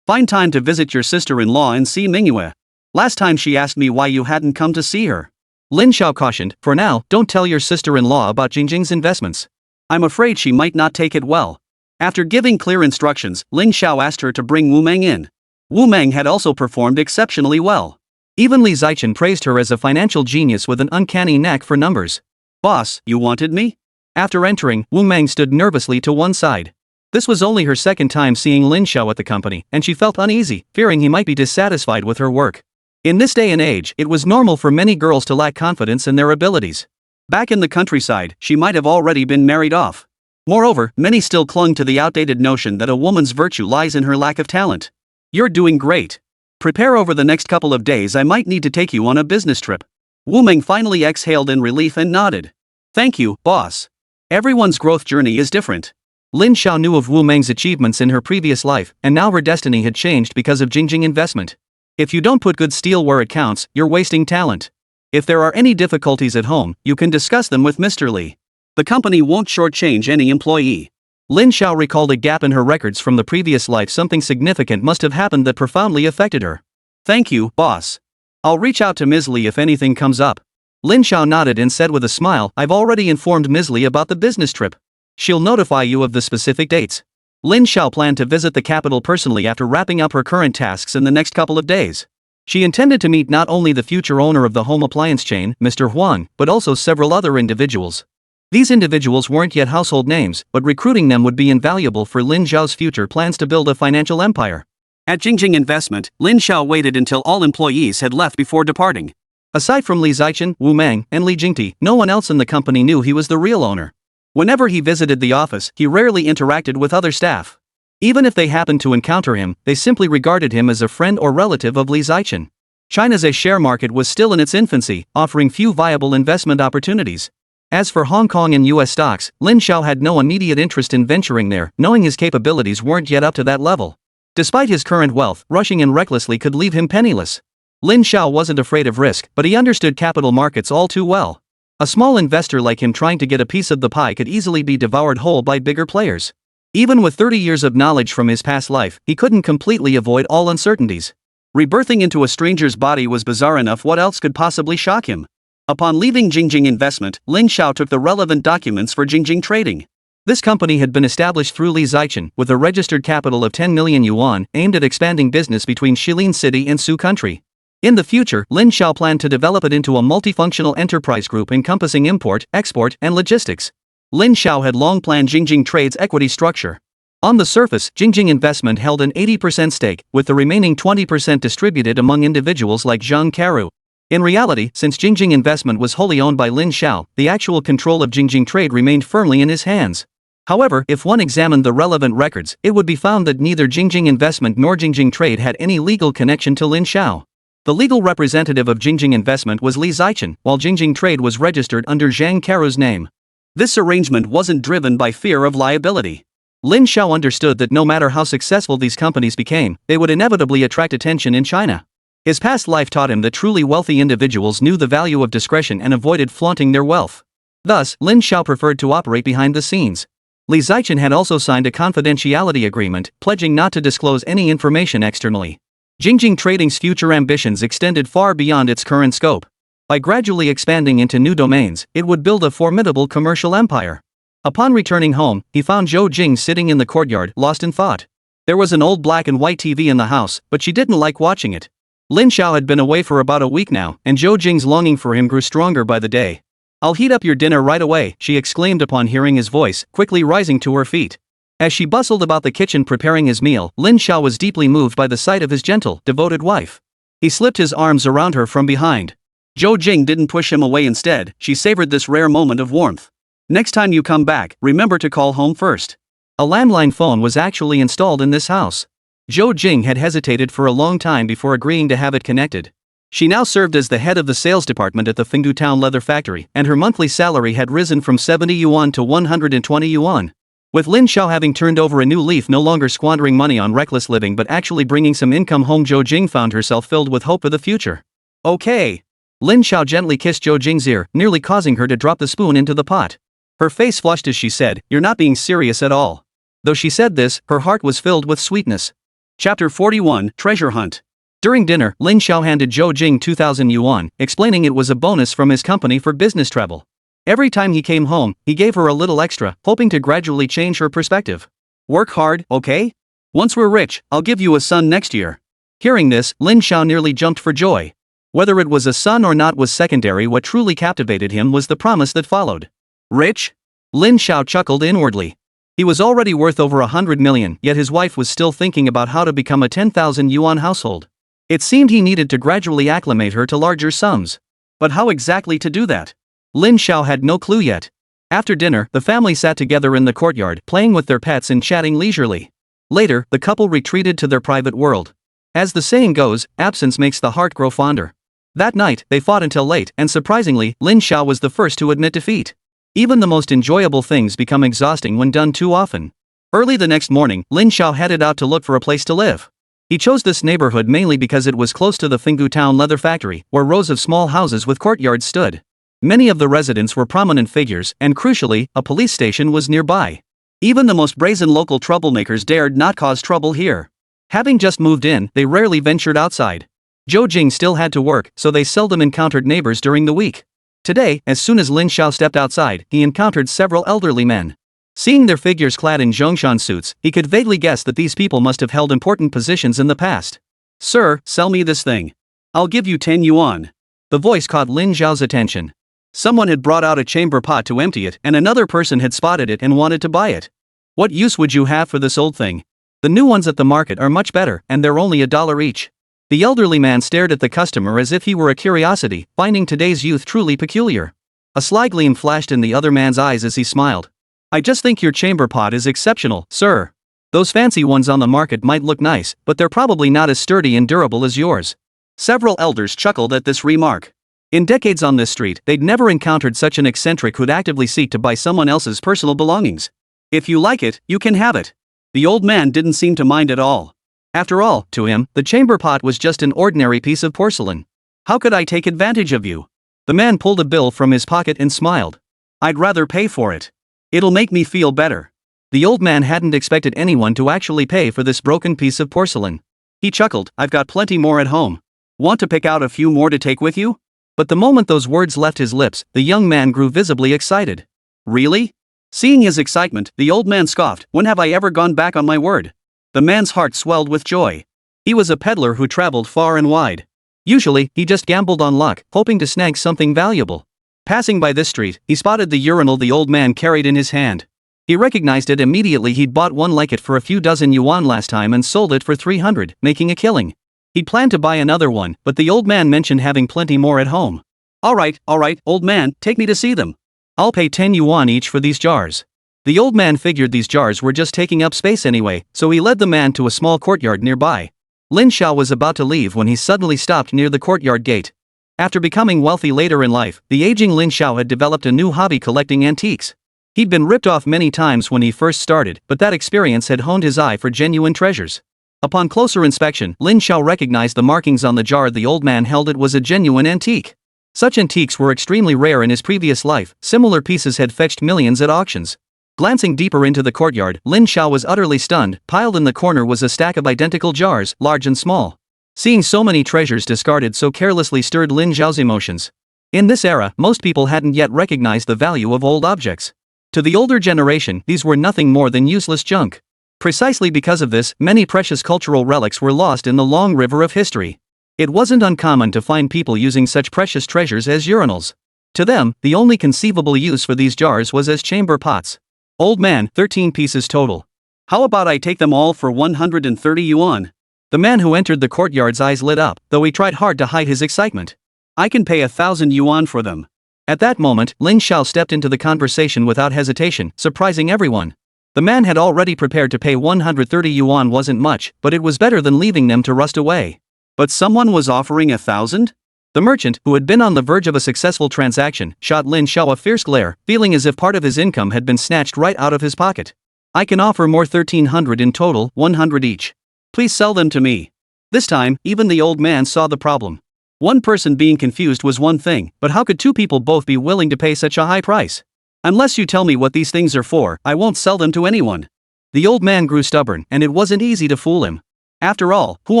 Find time to visit your sister-in-law and see Mingyue. Last time she asked me why you hadn't come to see her. Lin Xiao cautioned, for now, don't tell your sister-in-law about Jingjing's investments. I'm afraid she might not take it well. After giving clear instructions, Lin Xiao asked her to bring Wu Meng in. Wu Meng had also performed exceptionally well. Even Li Zhichen praised her as a financial genius with an uncanny knack for numbers. Boss, you wanted me? After entering, Wu Meng stood nervously to one side. This was only her second time seeing Lin Xiao at the company, and she felt uneasy, fearing he might be dissatisfied with her work. In this day and age, it was normal for many girls to lack confidence in their abilities. Back in the countryside, she might have already been married off. Moreover, many still clung to the outdated notion that a woman's virtue lies in her lack of talent. You're doing great. Prepare over the next couple of days. I might need to take you on a business trip. Wu Meng finally exhaled in relief and nodded. Thank you, boss. Everyone's growth journey is different. Lin Xiao knew of Wu Meng's achievements in her previous life, and now her destiny had changed because of Jingjing investment. If you don't put good steel where it counts, you're wasting talent. If there are any difficulties at home, you can discuss them with Mr. Li. The company won't shortchange any employee. Lin Xiao recalled a gap in her records from the previous life. Something significant must have happened that profoundly affected her. Thank you, boss. I'll reach out to Ms. Li if anything comes up. Lin Xiao nodded and said with a smile, I've already informed Ms. Li about the business trip. She'll notify you of the specific dates. Lin Xiao planned to visit the capital personally after wrapping up her current tasks in the next couple of days. She intended to meet not only the future owner of the home appliance chain, Mr. Huang, but also several other individuals. These individuals weren't yet household names, but recruiting them would be invaluable for Lin Xiao's future plans to build a financial empire. At Jingjing Investment, Lin Xiao waited until all employees had left before departing. Aside from Li Zichen, Wu Meng, and Li Jingti, no one else in the company knew he was the real owner. Whenever he visited the office, he rarely interacted with other staff. Even if they happened to encounter him, they simply regarded him as a friend or relative of Li Zichen. China's share market was still in its infancy, offering few viable investment opportunities. As for Hong Kong and US stocks, Lin Xiao had no immediate interest in venturing there, knowing his capabilities weren't yet up to that level. Despite his current wealth, rushing in recklessly could leave him penniless. Lin Xiao wasn't afraid of risk, but he understood capital markets all too well. A small investor like him trying to get a piece of the pie could easily be devoured whole by bigger players. Even with 30 years of knowledge from his past life, he couldn't completely avoid all uncertainties. Rebirthing into a stranger's body was bizarre enough. What else could possibly shock him? Upon leaving Jingjing Investment, Lin Xiao took the relevant documents for Jingjing Trading. This company had been established through Li Zichen, with a registered capital of 10 million yuan, aimed at expanding business between Shilin City and Su Country. In the future, Lin Xiao planned to develop it into a multifunctional enterprise group encompassing import, export, and logistics. Lin Xiao had long planned Jingjing Trade's equity structure. On the surface, Jingjing Investment held an 80% stake, with the remaining 20% distributed among individuals like Zhang Karu. In reality, since Jingjing Investment was wholly owned by Lin Xiao, the actual control of Jingjing Trade remained firmly in his hands. However, if one examined the relevant records, it would be found that neither Jingjing Investment nor Jingjing Trade had any legal connection to Lin Xiao. The legal representative of Jingjing Investment was Li Zichen, while Jingjing Trade was registered under Zhang Karu's name. This arrangement wasn't driven by fear of liability. Lin Xiao understood that no matter how successful these companies became, they would inevitably attract attention in China. His past life taught him that truly wealthy individuals knew the value of discretion and avoided flaunting their wealth. Thus, Lin Xiao preferred to operate behind the scenes. Li Zichen had also signed a confidentiality agreement, pledging not to disclose any information externally. Jingjing Trading's future ambitions extended far beyond its current scope. By gradually expanding into new domains, it would build a formidable commercial empire. Upon returning home, he found Zhou Jing sitting in the courtyard, lost in thought. There was an old black and white TV in the house, but she didn't like watching it. Lin Xiao had been away for about a week now, and Zhou Jing's longing for him grew stronger by the day. I'll heat up your dinner right away, she exclaimed upon hearing his voice, quickly rising to her feet. As she bustled about the kitchen preparing his meal, Lin Xiao was deeply moved by the sight of his gentle, devoted wife. He slipped his arms around her from behind. Zhou Jing didn't push him away. Instead, she savored this rare moment of warmth. Next time you come back, remember to call home first. A landline phone was actually installed in this house. Zhou Jing had hesitated for a long time before agreeing to have it connected. She now served as the head of the sales department at the Fengdu Town leather factory, and her monthly salary had risen from 70 yuan to 120 yuan. With Lin Xiao having turned over a new leaf, no longer squandering money on reckless living but actually bringing some income home, Zhou Jing found herself filled with hope for the future. Okay. Lin Xiao gently kissed Zhou Jing's ear, nearly causing her to drop the spoon into the pot. Her face flushed as she said, "You're not being serious at all." Though she said this, her heart was filled with sweetness. Chapter 41, Treasure Hunt. During dinner, Lin Xiao handed Zhou Jing 2,000 yuan, explaining it was a bonus from his company for business travel. Every time he came home, he gave her a little extra, hoping to gradually change her perspective. Work hard, okay? Once we're rich, I'll give you a son next year. Hearing this, Lin Xiao nearly jumped for joy. Whether it was a son or not was secondary. What truly captivated him was the promise that followed. Rich? Lin Xiao chuckled inwardly. He was already worth over 100 million, yet his wife was still thinking about how to become a 10,000 yuan household. It seemed he needed to gradually acclimate her to larger sums. But how exactly to do that? Lin Xiao had no clue yet. After dinner, the family sat together in the courtyard, playing with their pets and chatting leisurely. Later, the couple retreated to their private world. As the saying goes, absence makes the heart grow fonder. That night, they fought until late, and surprisingly, Lin Xiao was the first to admit defeat. Even the most enjoyable things become exhausting when done too often. Early the next morning, Lin Xiao headed out to look for a place to live. He chose this neighborhood mainly because it was close to the Fingu Town leather factory, where rows of small houses with courtyards stood. Many of the residents were prominent figures, and crucially, a police station was nearby. Even the most brazen local troublemakers dared not cause trouble here. Having just moved in, they rarely ventured outside. Zhou Jing still had to work, so they seldom encountered neighbors during the week. Today, as soon as Lin Xiao stepped outside, he encountered several elderly men. Seeing their figures clad in Zhongshan suits, he could vaguely guess that these people must have held important positions in the past. "Sir, sell me this thing. I'll give you 10 yuan. The voice caught Lin Xiao's attention. Someone had brought out a chamber pot to empty it, and another person had spotted it and wanted to buy it. "What use would you have for this old thing? The new ones at the market are much better, and they're only $1 each." The elderly man stared at the customer as if he were a curiosity, finding today's youth truly peculiar. A sly gleam flashed in the other man's eyes as he smiled. "I just think your chamber pot is exceptional, sir. Those fancy ones on the market might look nice, but they're probably not as sturdy and durable as yours." Several elders chuckled at this remark. In decades on this street, they'd never encountered such an eccentric who'd actively seek to buy someone else's personal belongings. "If you like it, you can have it." The old man didn't seem to mind at all. After all, to him, the chamber pot was just an ordinary piece of porcelain. "How could I take advantage of you?" The man pulled a bill from his pocket and smiled. "I'd rather pay for it. It'll make me feel better." The old man hadn't expected anyone to actually pay for this broken piece of porcelain. He chuckled, "I've got plenty more at home. Want to pick out a few more to take with you?" But the moment those words left his lips, the young man grew visibly excited. "Really?" Seeing his excitement, the old man scoffed, "When have I ever gone back on my word?" The man's heart swelled with joy. He was a peddler who traveled far and wide. Usually, he just gambled on luck, hoping to snag something valuable. Passing by this street, he spotted the urinal the old man carried in his hand. He recognized it immediately. He'd bought one like it for a few dozen yuan last time and sold it for 300, making a killing. He'd planned to buy another one, but the old man mentioned having plenty more at home. All right, old man, take me to see them. I'll pay 10 yuan each for these jars." The old man figured these jars were just taking up space anyway, so he led the man to a small courtyard nearby. Lin Xiao was about to leave when he suddenly stopped near the courtyard gate. After becoming wealthy later in life, the aging Lin Xiao had developed a new hobby: collecting antiques. He'd been ripped off many times when he first started, but that experience had honed his eye for genuine treasures. Upon closer inspection, Lin Xiao recognized the markings on the jar the old man held. It was a genuine antique. Such antiques were extremely rare in his previous life. Similar pieces had fetched millions at auctions. Glancing deeper into the courtyard, Lin Xiao was utterly stunned. Piled in the corner was a stack of identical jars, large and small. Seeing so many treasures discarded so carelessly stirred Lin Xiao's emotions. In this era, most people hadn't yet recognized the value of old objects. To the older generation, these were nothing more than useless junk. Precisely because of this, many precious cultural relics were lost in the long river of history. It wasn't uncommon to find people using such precious treasures as urinals. To them, the only conceivable use for these jars was as chamber pots. "Old man, 13 pieces total. How about I take them all for 130 yuan? The man who entered the courtyard's eyes lit up, though he tried hard to hide his excitement. "I can pay 1,000 yuan for them." At that moment, Lin Xiao stepped into the conversation without hesitation, surprising everyone. The man had already prepared to pay 130 yuan. Wasn't much, but it was better than leaving them to rust away. But someone was offering 1,000? The merchant, who had been on the verge of a successful transaction, shot Lin Xiao a fierce glare, feeling as if part of his income had been snatched right out of his pocket. "I can offer more, 1,300 in total, 100 each. Please sell them to me." This time, even the old man saw the problem. One person being confused was one thing, but how could two people both be willing to pay such a high price? "Unless you tell me what these things are for, I won't sell them to anyone." The old man grew stubborn, and it wasn't easy to fool him. After all, who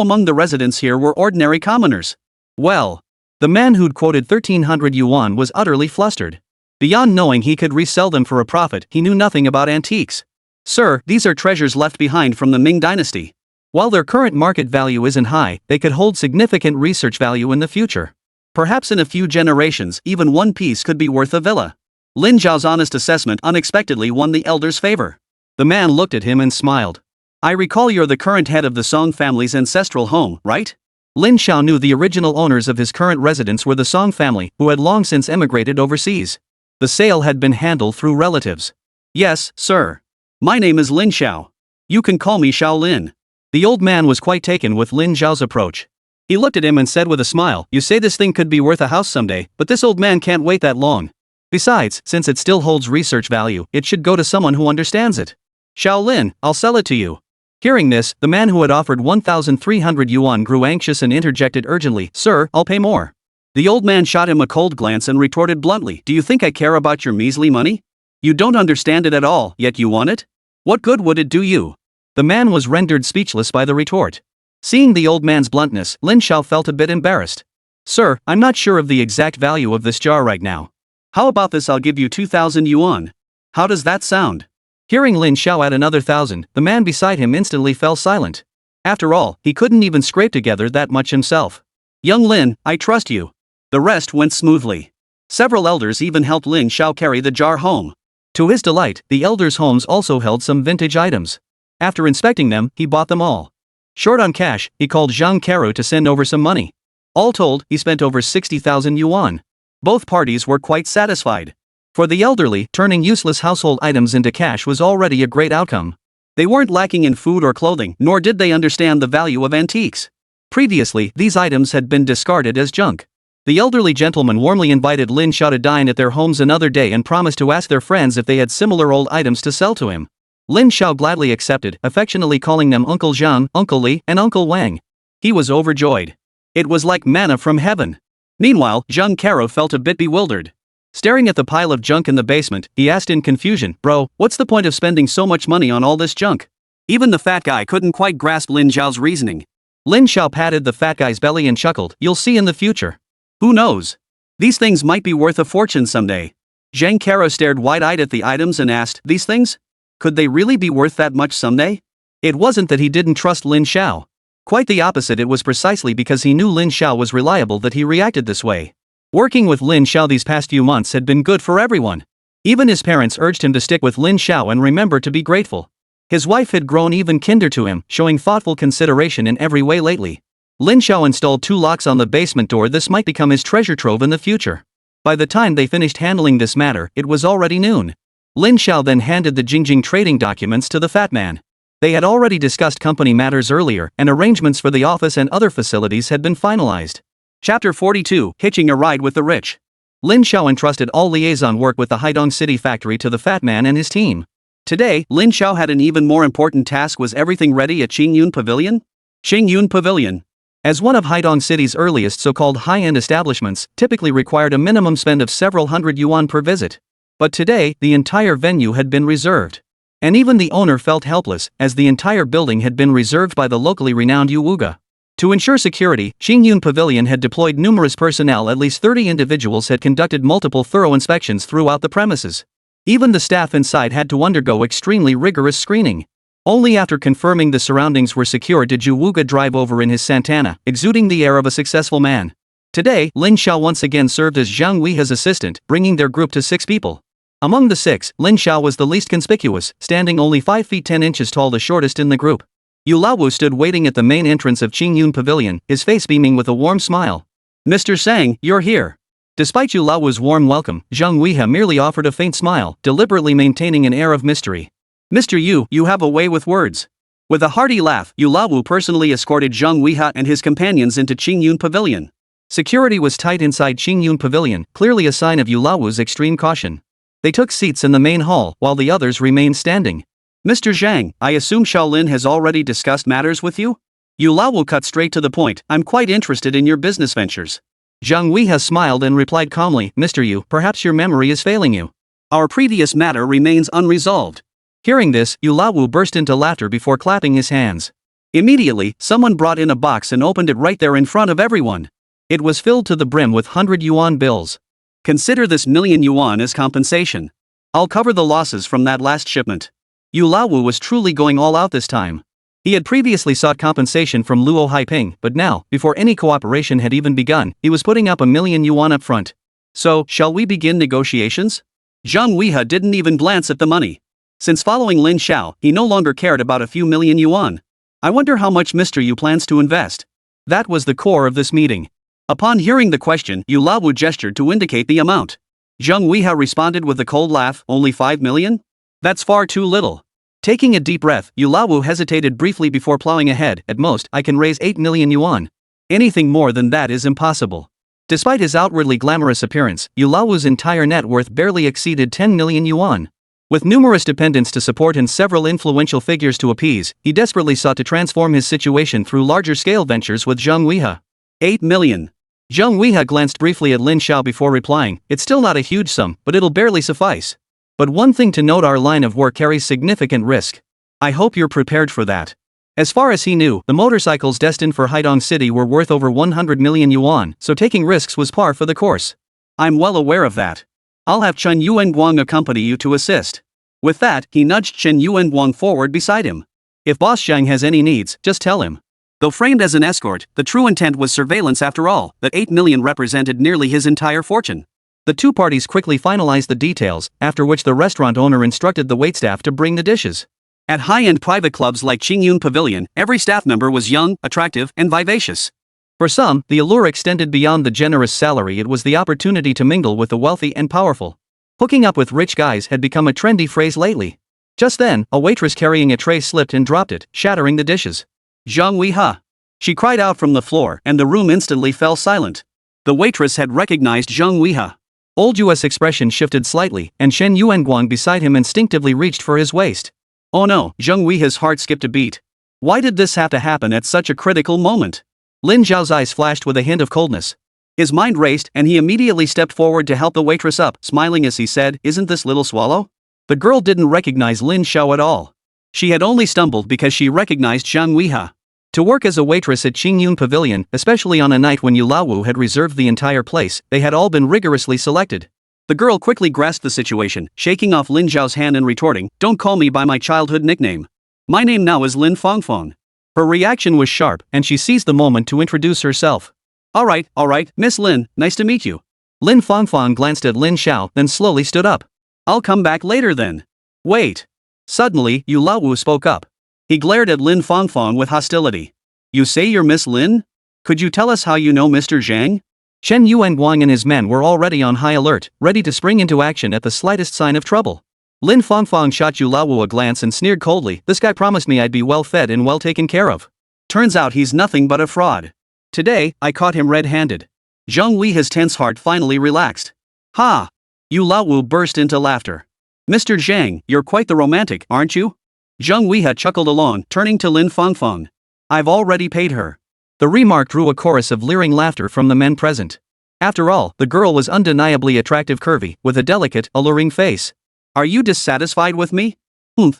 among the residents here were ordinary commoners? Well, the man who'd quoted 1,300 yuan was utterly flustered. Beyond knowing he could resell them for a profit, he knew nothing about antiques. "Sir, these are treasures left behind from the Ming dynasty. While their current market value isn't high, they could hold significant research value in the future. Perhaps in a few generations, even one piece could be worth a villa." Lin Xiao's honest assessment unexpectedly won the elder's favor. The man looked at him and smiled. "I recall you're the current head of the Song family's ancestral home, right?" Lin Xiao knew the original owners of his current residence were the Song family, who had long since emigrated overseas. The sale had been handled through relatives. "Yes, sir. My name is Lin Xiao. You can call me Xiao Lin." The old man was quite taken with Lin Xiao's approach. He looked at him and said with a smile, "You say this thing could be worth a house someday, but this old man can't wait that long. Besides, since it still holds research value, it should go to someone who understands it." Shaolin, I'll sell it to you. Hearing this, the man who had offered 1,300 yuan grew anxious and interjected urgently, Sir, I'll pay more. The old man shot him a cold glance and retorted bluntly, Do you think I care about your measly money? You don't understand it at all, yet you want it? What good would it do you? The man was rendered speechless by the retort. Seeing the old man's bluntness, Lin Xiao felt a bit embarrassed. Sir, I'm not sure of the exact value of this jar right now. How about this, I'll give you 2,000 yuan. How does that sound? Hearing Lin Xiao add another 1,000, the man beside him instantly fell silent. After all, he couldn't even scrape together that much himself. Young Lin, I trust you. The rest went smoothly. Several elders even helped Lin Xiao carry the jar home. To his delight, the elders' homes also held some vintage items. After inspecting them, he bought them all. Short on cash, he called Zhang Karo to send over some money. All told, he spent over 60,000 yuan. Both parties were quite satisfied. For the elderly, turning useless household items into cash was already a great outcome. They weren't lacking in food or clothing, nor did they understand the value of antiques. Previously, these items had been discarded as junk. The elderly gentleman warmly invited Lin Xiao to dine at their homes another day and promised to ask their friends if they had similar old items to sell to him. Lin Xiao gladly accepted, affectionately calling them Uncle Zhang, Uncle Li, and Uncle Wang. He was overjoyed. It was like manna from heaven. Meanwhile, Zhang Karo felt a bit bewildered. Staring at the pile of junk in the basement, he asked in confusion, Bro, what's the point of spending so much money on all this junk? Even the fat guy couldn't quite grasp Lin Xiao's reasoning. Lin Xiao patted the fat guy's belly and chuckled, You'll see in the future. Who knows? These things might be worth a fortune someday. Zhang Karo stared wide-eyed at the items and asked, These things? Could they really be worth that much someday? It wasn't that he didn't trust Lin Xiao. Quite the opposite, it was precisely because he knew Lin Xiao was reliable that he reacted this way. Working with Lin Xiao these past few months had been good for everyone. Even his parents urged him to stick with Lin Xiao and remember to be grateful. His wife had grown even kinder to him, showing thoughtful consideration in every way lately. Lin Xiao installed 2 locks on the basement door. This might become his treasure trove in the future. By the time they finished handling this matter, it was already noon. Lin Xiao then handed the Jingjing trading documents to the fat man. They had already discussed company matters earlier, and arrangements for the office and other facilities had been finalized. Chapter 42, Hitching a Ride with the Rich. Lin Xiao entrusted all liaison work with the Haidong City factory to the fat man and his team. Today, Lin Xiao had an even more important task. Was everything ready at Qingyun Pavilion? Qingyun Pavilion, as one of Haidong City's earliest so-called high-end establishments, typically required a minimum spend of several hundred yuan per visit. But today, the entire venue had been reserved. And even the owner felt helpless, as the entire building had been reserved by the locally renowned Yu Wuge. To ensure security, Qingyun Pavilion had deployed numerous personnel. At least 30 individuals had conducted multiple thorough inspections throughout the premises. Even the staff inside had to undergo extremely rigorous screening. Only after confirming the surroundings were secure did Yu Wuge drive over in his Santana, exuding the air of a successful man. Today, Lin Xiao once again served as Zhang Weihe's assistant, bringing their group to 6 people. Among the 6, Lin Xiao was the least conspicuous, standing only 5 feet 10 inches tall, the shortest in the group. Yu Laowu stood waiting at the main entrance of Qingyun Pavilion, his face beaming with a warm smile. Mr. Sang, you're here. Despite Yu Laowu's warm welcome, Zhang Weihe merely offered a faint smile, deliberately maintaining an air of mystery. Mr. Yu, you have a way with words. With a hearty laugh, Yu Laowu personally escorted Zhang Weihe and his companions into Qingyun Pavilion. Security was tight inside Qingyun Pavilion, clearly a sign of Yu Laowu's extreme caution. They took seats in the main hall, while the others remained standing. Mr. Zhang, I assume Shaolin has already discussed matters with you? Yu Laowu cut straight to the point. I'm quite interested in your business ventures. Zhang Weihe smiled and replied calmly, Mr. Yu, perhaps your memory is failing you. Our previous matter remains unresolved. Hearing this, Yu Laowu burst into laughter before clapping his hands. Immediately, someone brought in a box and opened it right there in front of everyone. It was filled to the brim with 100 yuan bills. Consider this million yuan as compensation. I'll cover the losses from that last shipment. Yu Laowu was truly going all out this time. He had previously sought compensation from Luo Haiping, but now, before any cooperation had even begun, he was putting up 1 million yuan up front. So, shall we begin negotiations? Zhang Weihe didn't even glance at the money. Since following Lin Xiao, he no longer cared about a few million yuan. I wonder how much Mr. Yu plans to invest. That was the core of this meeting. Upon hearing the question, Yu Laowu gestured to indicate the amount. Zhang Weihe responded with a cold laugh, only 5 million? That's far too little. Taking a deep breath, Yu Laowu hesitated briefly before plowing ahead. At most, I can raise 8 million yuan. Anything more than that is impossible. Despite his outwardly glamorous appearance, Yu Laowu's entire net worth barely exceeded 10 million yuan. With numerous dependents to support and several influential figures to appease, he desperately sought to transform his situation through larger-scale ventures with Zheng Weihua. 8 million. Zheng Weihua glanced briefly at Lin Xiao before replying, "It's still not a huge sum, but it'll barely suffice. But one thing to note, our line of work carries significant risk. I hope you're prepared for that." As far as he knew, the motorcycles destined for Haidong City were worth over 100 million yuan, so taking risks was par for the course. "I'm well aware of that. I'll have Chen Yuanguang accompany you to assist." With that, he nudged Chen Yuanguang forward beside him. "If Boss Zhang has any needs, just tell him." Though framed as an escort, the true intent was surveillance after all. That 8 million represented nearly his entire fortune. The two parties quickly finalized the details, after which the restaurant owner instructed the waitstaff to bring the dishes. At high-end private clubs like Qingyun Pavilion, every staff member was young, attractive, and vivacious. For some, the allure extended beyond the generous salary. It was the opportunity to mingle with the wealthy and powerful. Hooking up with rich guys had become a trendy phrase lately. Just then, a waitress carrying a tray slipped and dropped it, shattering the dishes. "Zheng Weihua!" She cried out from the floor, and the room instantly fell silent. The waitress had recognized Zheng Weihua. Old Yu's expression shifted slightly, and Chen Yuanguang beside him instinctively reached for his waist. Oh no, Zheng Weiha's heart skipped a beat. Why did this have to happen at such a critical moment? Lin Zhao's eyes flashed with a hint of coldness. His mind raced, and he immediately stepped forward to help the waitress up, smiling as he said, "Isn't this little swallow?" The girl didn't recognize Lin Xiao at all. She had only stumbled because she recognized Zheng Weihua. To work as a waitress at Qingyun Pavilion, especially on a night when Yu Laowu had reserved the entire place, they had all been rigorously selected. The girl quickly grasped the situation, shaking off Lin Zhao's hand and retorting, "Don't call me by my childhood nickname. My name now is Lin Fangfang." Her reaction was sharp, and she seized the moment to introduce herself. All right, Miss Lin, nice to meet you." Lin Fangfang glanced at Lin Xiao, then slowly stood up. "I'll come back later then." "Wait." Suddenly, Yu Laowu spoke up. He glared at Lin Fangfang with hostility. "You say you're Miss Lin? Could you tell us how you know Mr. Zhang?" Chen Yuanguang and his men were already on high alert, ready to spring into action at the slightest sign of trouble. Lin Fangfang shot Yu Laowu a glance and sneered coldly, "This guy promised me I'd be well fed and well taken care of. Turns out he's nothing but a fraud. Today, I caught him red-handed." Zheng Weiha's tense heart finally relaxed. "Ha!" Yu Laowu burst into laughter. "Mr. Zhang, you're quite the romantic, aren't you?" Zheng Weiha chuckled along, turning to Lin Fangfang. "I've already paid her." The remark drew a chorus of leering laughter from the men present. After all, the girl was undeniably attractive, curvy, with a delicate, alluring face. "Are you dissatisfied with me?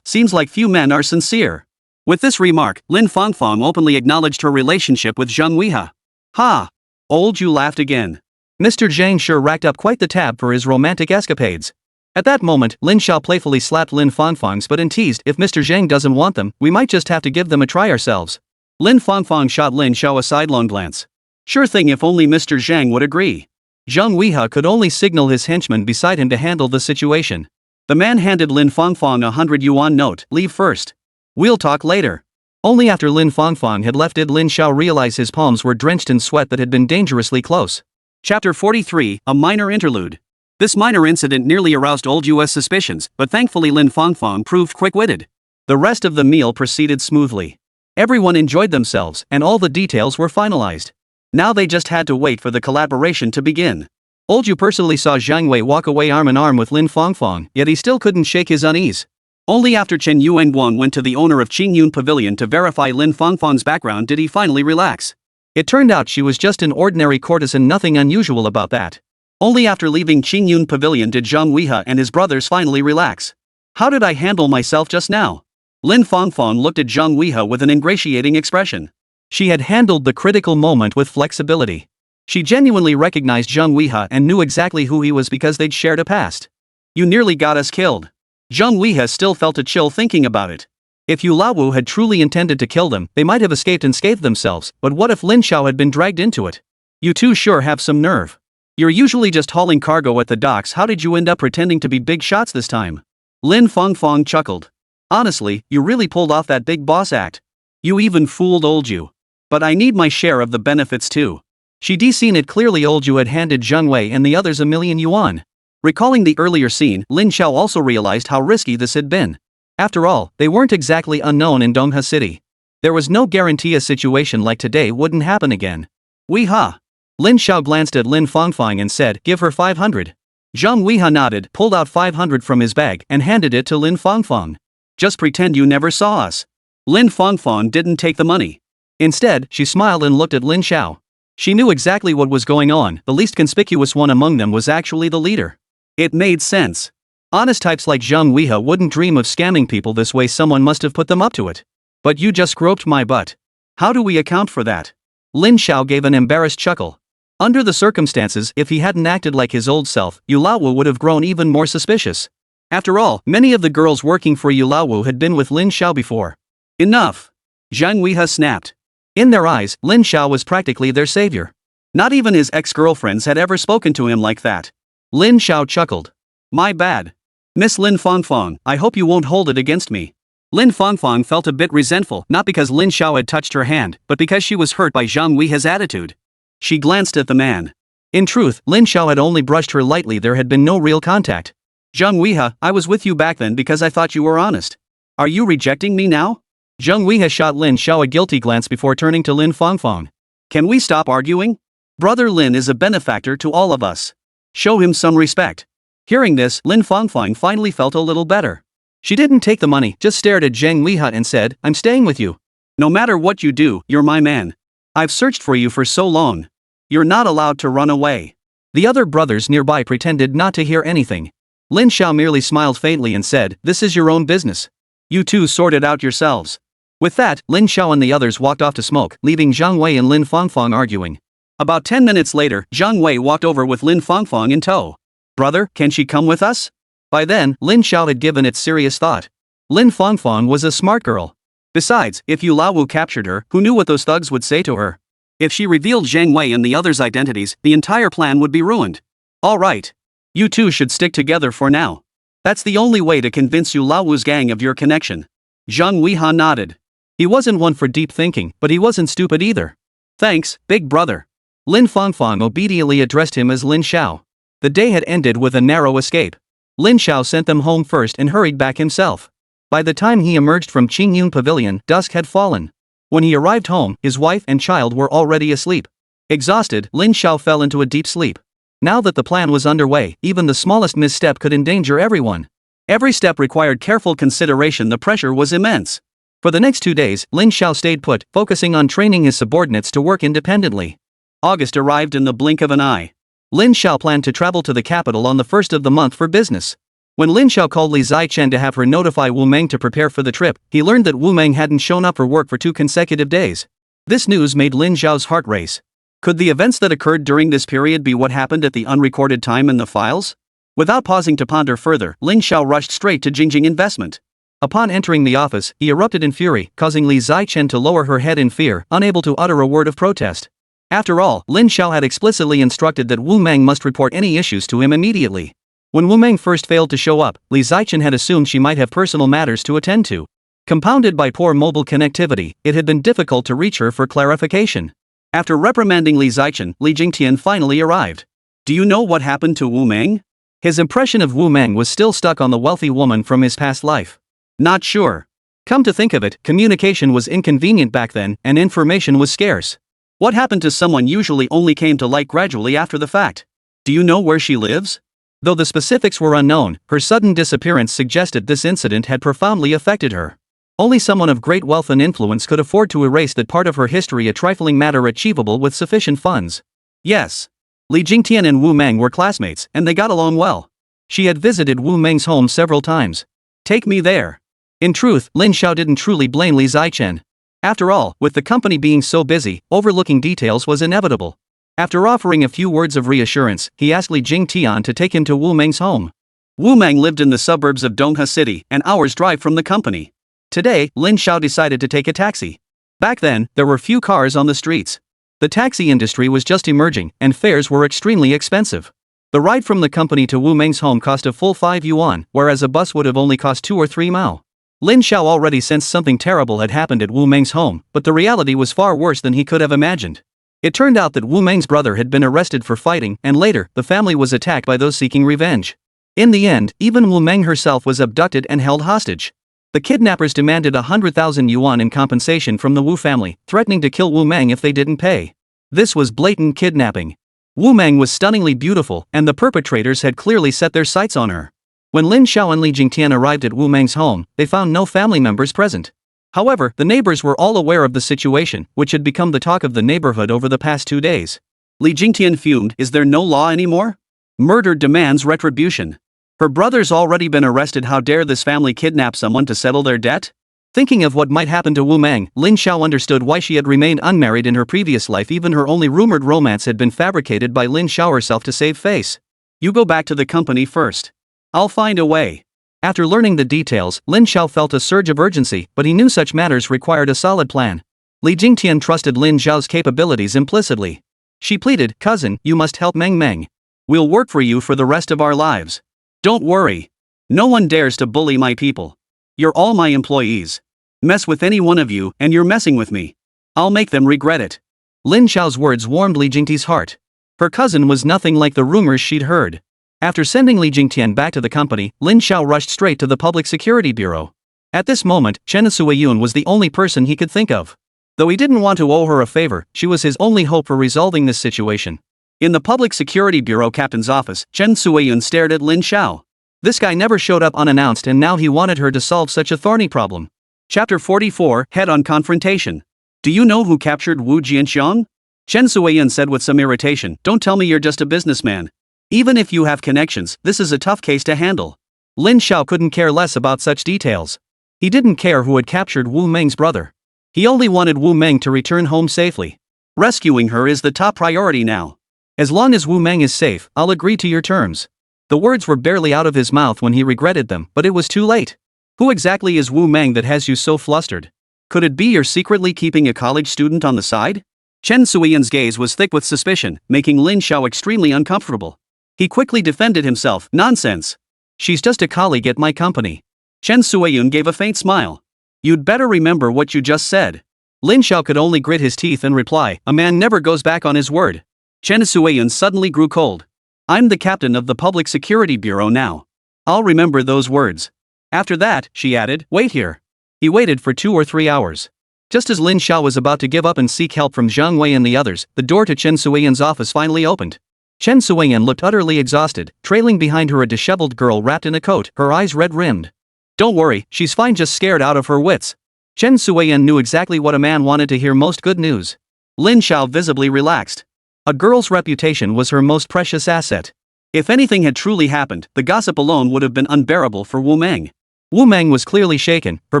Seems like few men are sincere." With this remark, Lin Fangfang openly acknowledged her relationship with Zheng Weihua. "Ha!" Old Yu laughed again. Mr. Zhang sure racked up quite the tab for his romantic escapades. At that moment, Lin Xiao playfully slapped Lin Fangfang's butt and teased, "If Mr. Zhang doesn't want them, we might just have to give them a try ourselves." Lin Fangfang shot Lin Xiao a sidelong glance. Sure thing, if only Mr. Zhang would agree. Zheng Weihua could only signal his henchman beside him to handle the situation. The man handed Lin Fangfang a 100 yuan note. "Leave first. We'll talk later." Only after Lin Fangfang had left did Lin Xiao realize his palms were drenched in sweat that had been dangerously close. Chapter 43, A Minor Interlude. This minor incident nearly aroused old Yu's suspicions, but thankfully Lin Fangfang proved quick-witted. The rest of the meal proceeded smoothly. Everyone enjoyed themselves, and all the details were finalized. Now they just had to wait for the collaboration to begin. Old Yu personally saw Zhang Wei walk away arm in arm with Lin Fangfang, yet he still couldn't shake his unease. Only after Chen Yuanguang went to the owner of Qingyun Pavilion to verify Lin Fangfang's background did he finally relax. It turned out she was just an ordinary courtesan, nothing unusual about that. Only after leaving Qingyun Pavilion did Zheng Weihua and his brothers finally relax. "How did I handle myself just now?" Lin Fangfang looked at Zheng Weihua with an ingratiating expression. She had handled the critical moment with flexibility. She genuinely recognized Zheng Weihua and knew exactly who he was because they'd shared a past. "You nearly got us killed." Zheng Weihua still felt a chill thinking about it. If Yu Laowu had truly intended to kill them, they might have escaped and scathed themselves, but what if Lin Xiao had been dragged into it? "You two sure have some nerve. You're usually just hauling cargo at the docks. How did you end up pretending to be big shots this time?" Lin Fangfang chuckled. "Honestly, you really pulled off that big boss act. You even fooled old Yu. But I need my share of the benefits too." She'd seen it clearly. Old Yu had handed Zheng Wei and the others 1,000,000 yuan. Recalling the earlier scene, Lin Xiao also realized how risky this had been. After all, they weren't exactly unknown in Donghua City. There was no guarantee a situation like today wouldn't happen again. "Weihua." Lin Xiao glanced at Lin Fangfang and said, "Give her 500. Zhang Weiha nodded, pulled out 500 from his bag, and handed it to Lin Fangfang. Just pretend you never saw us. Lin Fangfang didn't take the money. Instead, she smiled and looked at Lin Xiao. She knew exactly what was going on. The least conspicuous one among them was actually the leader. It made sense. Honest types like Zhang Weiha wouldn't dream of scamming people this way. Someone must have put them up to it. But you just groped my butt. How do we account for that? Lin Xiao gave an embarrassed chuckle. Under the circumstances, if he hadn't acted like his old self, Yulawu would have grown even more suspicious. After all, many of the girls working for Yulawu had been with Lin Xiao before. Enough! Zhang Weiha snapped. In their eyes, Lin Xiao was practically their savior. Not even his ex-girlfriends had ever spoken to him like that. Lin Xiao chuckled. My bad. Miss Lin Fangfang, I hope you won't hold it against me. Lin Fangfang felt a bit resentful, not because Lin Xiao had touched her hand, but because she was hurt by Zhang Weiha's attitude. She glanced at the man. In truth, Lin Xiao had only brushed her lightly. There had been no real contact. Zhang Weiha, I was with you back then because I thought you were honest. Are you rejecting me now? Zhang Weiha shot Lin Xiao a guilty glance before turning to Lin Fangfang. Can we stop arguing? Brother Lin is a benefactor to all of us. Show him some respect. Hearing this, Lin Fangfang finally felt a little better. She didn't take the money, just stared at Zhang Weiha and said, I'm staying with you. No matter what you do, you're my man. I've searched for you for so long. You're not allowed to run away. The other brothers nearby pretended not to hear anything. Lin Xiao merely smiled faintly and said, this is your own business. You two sort it out yourselves. With that, Lin Xiao and the others walked off to smoke, leaving Zhang Wei and Lin Fangfang arguing. About 10 minutes later, Zhang Wei walked over with Lin Fangfang in tow. Brother, can she come with us? By then, Lin Xiao had given it serious thought. Lin Fangfang was a smart girl. Besides, if Yulawu captured her, who knew what those thugs would say to her? If she revealed Zhang Wei and the others' identities, the entire plan would be ruined. All right. You two should stick together for now. That's the only way to convince Yulawu's gang of your connection. Zhang Weiha nodded. He wasn't one for deep thinking, but he wasn't stupid either. Thanks, big brother. Lin Fangfang obediently addressed him as Lin Xiao. The day had ended with a narrow escape. Lin Xiao sent them home first and hurried back himself. By the time he emerged from Qingyun Pavilion, dusk had fallen. When he arrived home, his wife and child were already asleep. Exhausted, Lin Xiao fell into a deep sleep. Now that the plan was underway, even the smallest misstep could endanger everyone. Every step required careful consideration. The pressure was immense. For the next 2 days, Lin Xiao stayed put, focusing on training his subordinates to work independently. August arrived in the blink of an eye. Lin Xiao planned to travel to the capital on the first of the month for business. When Lin Xiao called Li Zichen to have her notify Wu Meng to prepare for the trip, he learned that Wu Meng hadn't shown up for work for 2 consecutive days. This news made Lin Xiao's heart race. Could the events that occurred during this period be what happened at the unrecorded time in the files? Without pausing to ponder further, Lin Xiao rushed straight to Jingjing Investment. Upon entering the office, he erupted in fury, causing Li Zichen to lower her head in fear, unable to utter a word of protest. After all, Lin Xiao had explicitly instructed that Wu Meng must report any issues to him immediately. When Wu Meng first failed to show up, Li Zichen had assumed she might have personal matters to attend to. Compounded by poor mobile connectivity, it had been difficult to reach her for clarification. After reprimanding Li Zichen, Li Jingtian finally arrived. Do you know what happened to Wu Meng? His impression of Wu Meng was still stuck on the wealthy woman from his past life. Not sure. Come to think of it, communication was inconvenient back then, and information was scarce. What happened to someone usually only came to light gradually after the fact. Do you know where she lives? Though the specifics were unknown, her sudden disappearance suggested this incident had profoundly affected her. Only someone of great wealth and influence could afford to erase that part of her history, a trifling matter achievable with sufficient funds. Yes. Li Jingtian and Wu Meng were classmates, and they got along well. She had visited Wu Meng's home several times. Take me there. In truth, Lin Xiao didn't truly blame Li Zichen. After all, with the company being so busy, overlooking details was inevitable. After offering a few words of reassurance, he asked Li Jingtian to take him to Wu Meng's home. Wu Meng lived in the suburbs of Dongha City, an hour's drive from the company. Today, Lin Xiao decided to take a taxi. Back then, there were few cars on the streets. The taxi industry was just emerging, and fares were extremely expensive. The ride from the company to Wu Meng's home cost a full 5 yuan, whereas a bus would have only cost 2 or 3 mao. Lin Xiao already sensed something terrible had happened at Wu Meng's home, but the reality was far worse than he could have imagined. It turned out that Wu Meng's brother had been arrested for fighting, and later, the family was attacked by those seeking revenge. In the end, even Wu Meng herself was abducted and held hostage. The kidnappers demanded 100,000 yuan in compensation from the Wu family, threatening to kill Wu Meng if they didn't pay. This was blatant kidnapping. Wu Meng was stunningly beautiful, and the perpetrators had clearly set their sights on her. When Lin Xiao and Li Jingtian arrived at Wu Meng's home, they found no family members present. However, the neighbors were all aware of the situation, which had become the talk of the neighborhood over the past 2 days. Li Jingtian fumed, "Is there no law anymore? Murder demands retribution. Her brother's already been arrested, how dare this family kidnap someone to settle their debt?" Thinking of what might happen to Wu Meng, Lin Xiao understood why she had remained unmarried in her previous life. Even her only rumored romance had been fabricated by Lin Xiao herself to save face. "You go back to the company first. I'll find a way." After learning the details, Lin Xiao felt a surge of urgency, but he knew such matters required a solid plan. Li Jingtian trusted Lin Xiao's capabilities implicitly. She pleaded, "Cousin, you must help Meng Meng. We'll work for you for the rest of our lives. Don't worry. No one dares to bully my people. You're all my employees. Mess with any one of you, and you're messing with me. I'll make them regret it." Lin Xiao's words warmed Li Jingti's heart. Her cousin was nothing like the rumors she'd heard. After sending Li Jingtian back to the company, Lin Xiao rushed straight to the Public Security Bureau. At this moment, Chen Suiyun was the only person he could think of. Though he didn't want to owe her a favor, she was his only hope for resolving this situation. In the Public Security Bureau captain's office, Chen Suiyun stared at Lin Xiao. This guy never showed up unannounced, and now he wanted her to solve such a thorny problem. Chapter 44, Head-on Confrontation. "Do you know who captured Wu Jianxiang?" Chen Suiyun said with some irritation. "Don't tell me you're just a businessman. Even if you have connections, this is a tough case to handle." Lin Xiao couldn't care less about such details. He didn't care who had captured Wu Meng's brother. He only wanted Wu Meng to return home safely. Rescuing her is the top priority now. "As long as Wu Meng is safe, I'll agree to your terms." The words were barely out of his mouth when he regretted them, but it was too late. "Who exactly is Wu Meng that has you so flustered? Could it be you're secretly keeping a college student on the side?" Chen Suiyun's gaze was thick with suspicion, making Lin Xiao extremely uncomfortable. He quickly defended himself. "Nonsense. She's just a colleague at my company." Chen Suiyun gave a faint smile. "You'd better remember what you just said." Lin Xiao could only grit his teeth and reply, "A man never goes back on his word." Chen Suiyun suddenly grew cold. "I'm the captain of the Public Security Bureau now. I'll remember those words." After that, she added, "Wait here." He waited for 2 or 3 hours. Just as Lin Xiao was about to give up and seek help from Zhang Wei and the others, the door to Chen Suiyun's office finally opened. Chen Suiyun looked utterly exhausted, trailing behind her a disheveled girl wrapped in a coat, her eyes red-rimmed. "Don't worry, she's fine, just scared out of her wits." Chen Suiyun knew exactly what a man wanted to hear most: good news. Lin Xiao visibly relaxed. A girl's reputation was her most precious asset. If anything had truly happened, the gossip alone would have been unbearable for Wu Meng. Wu Meng was clearly shaken, her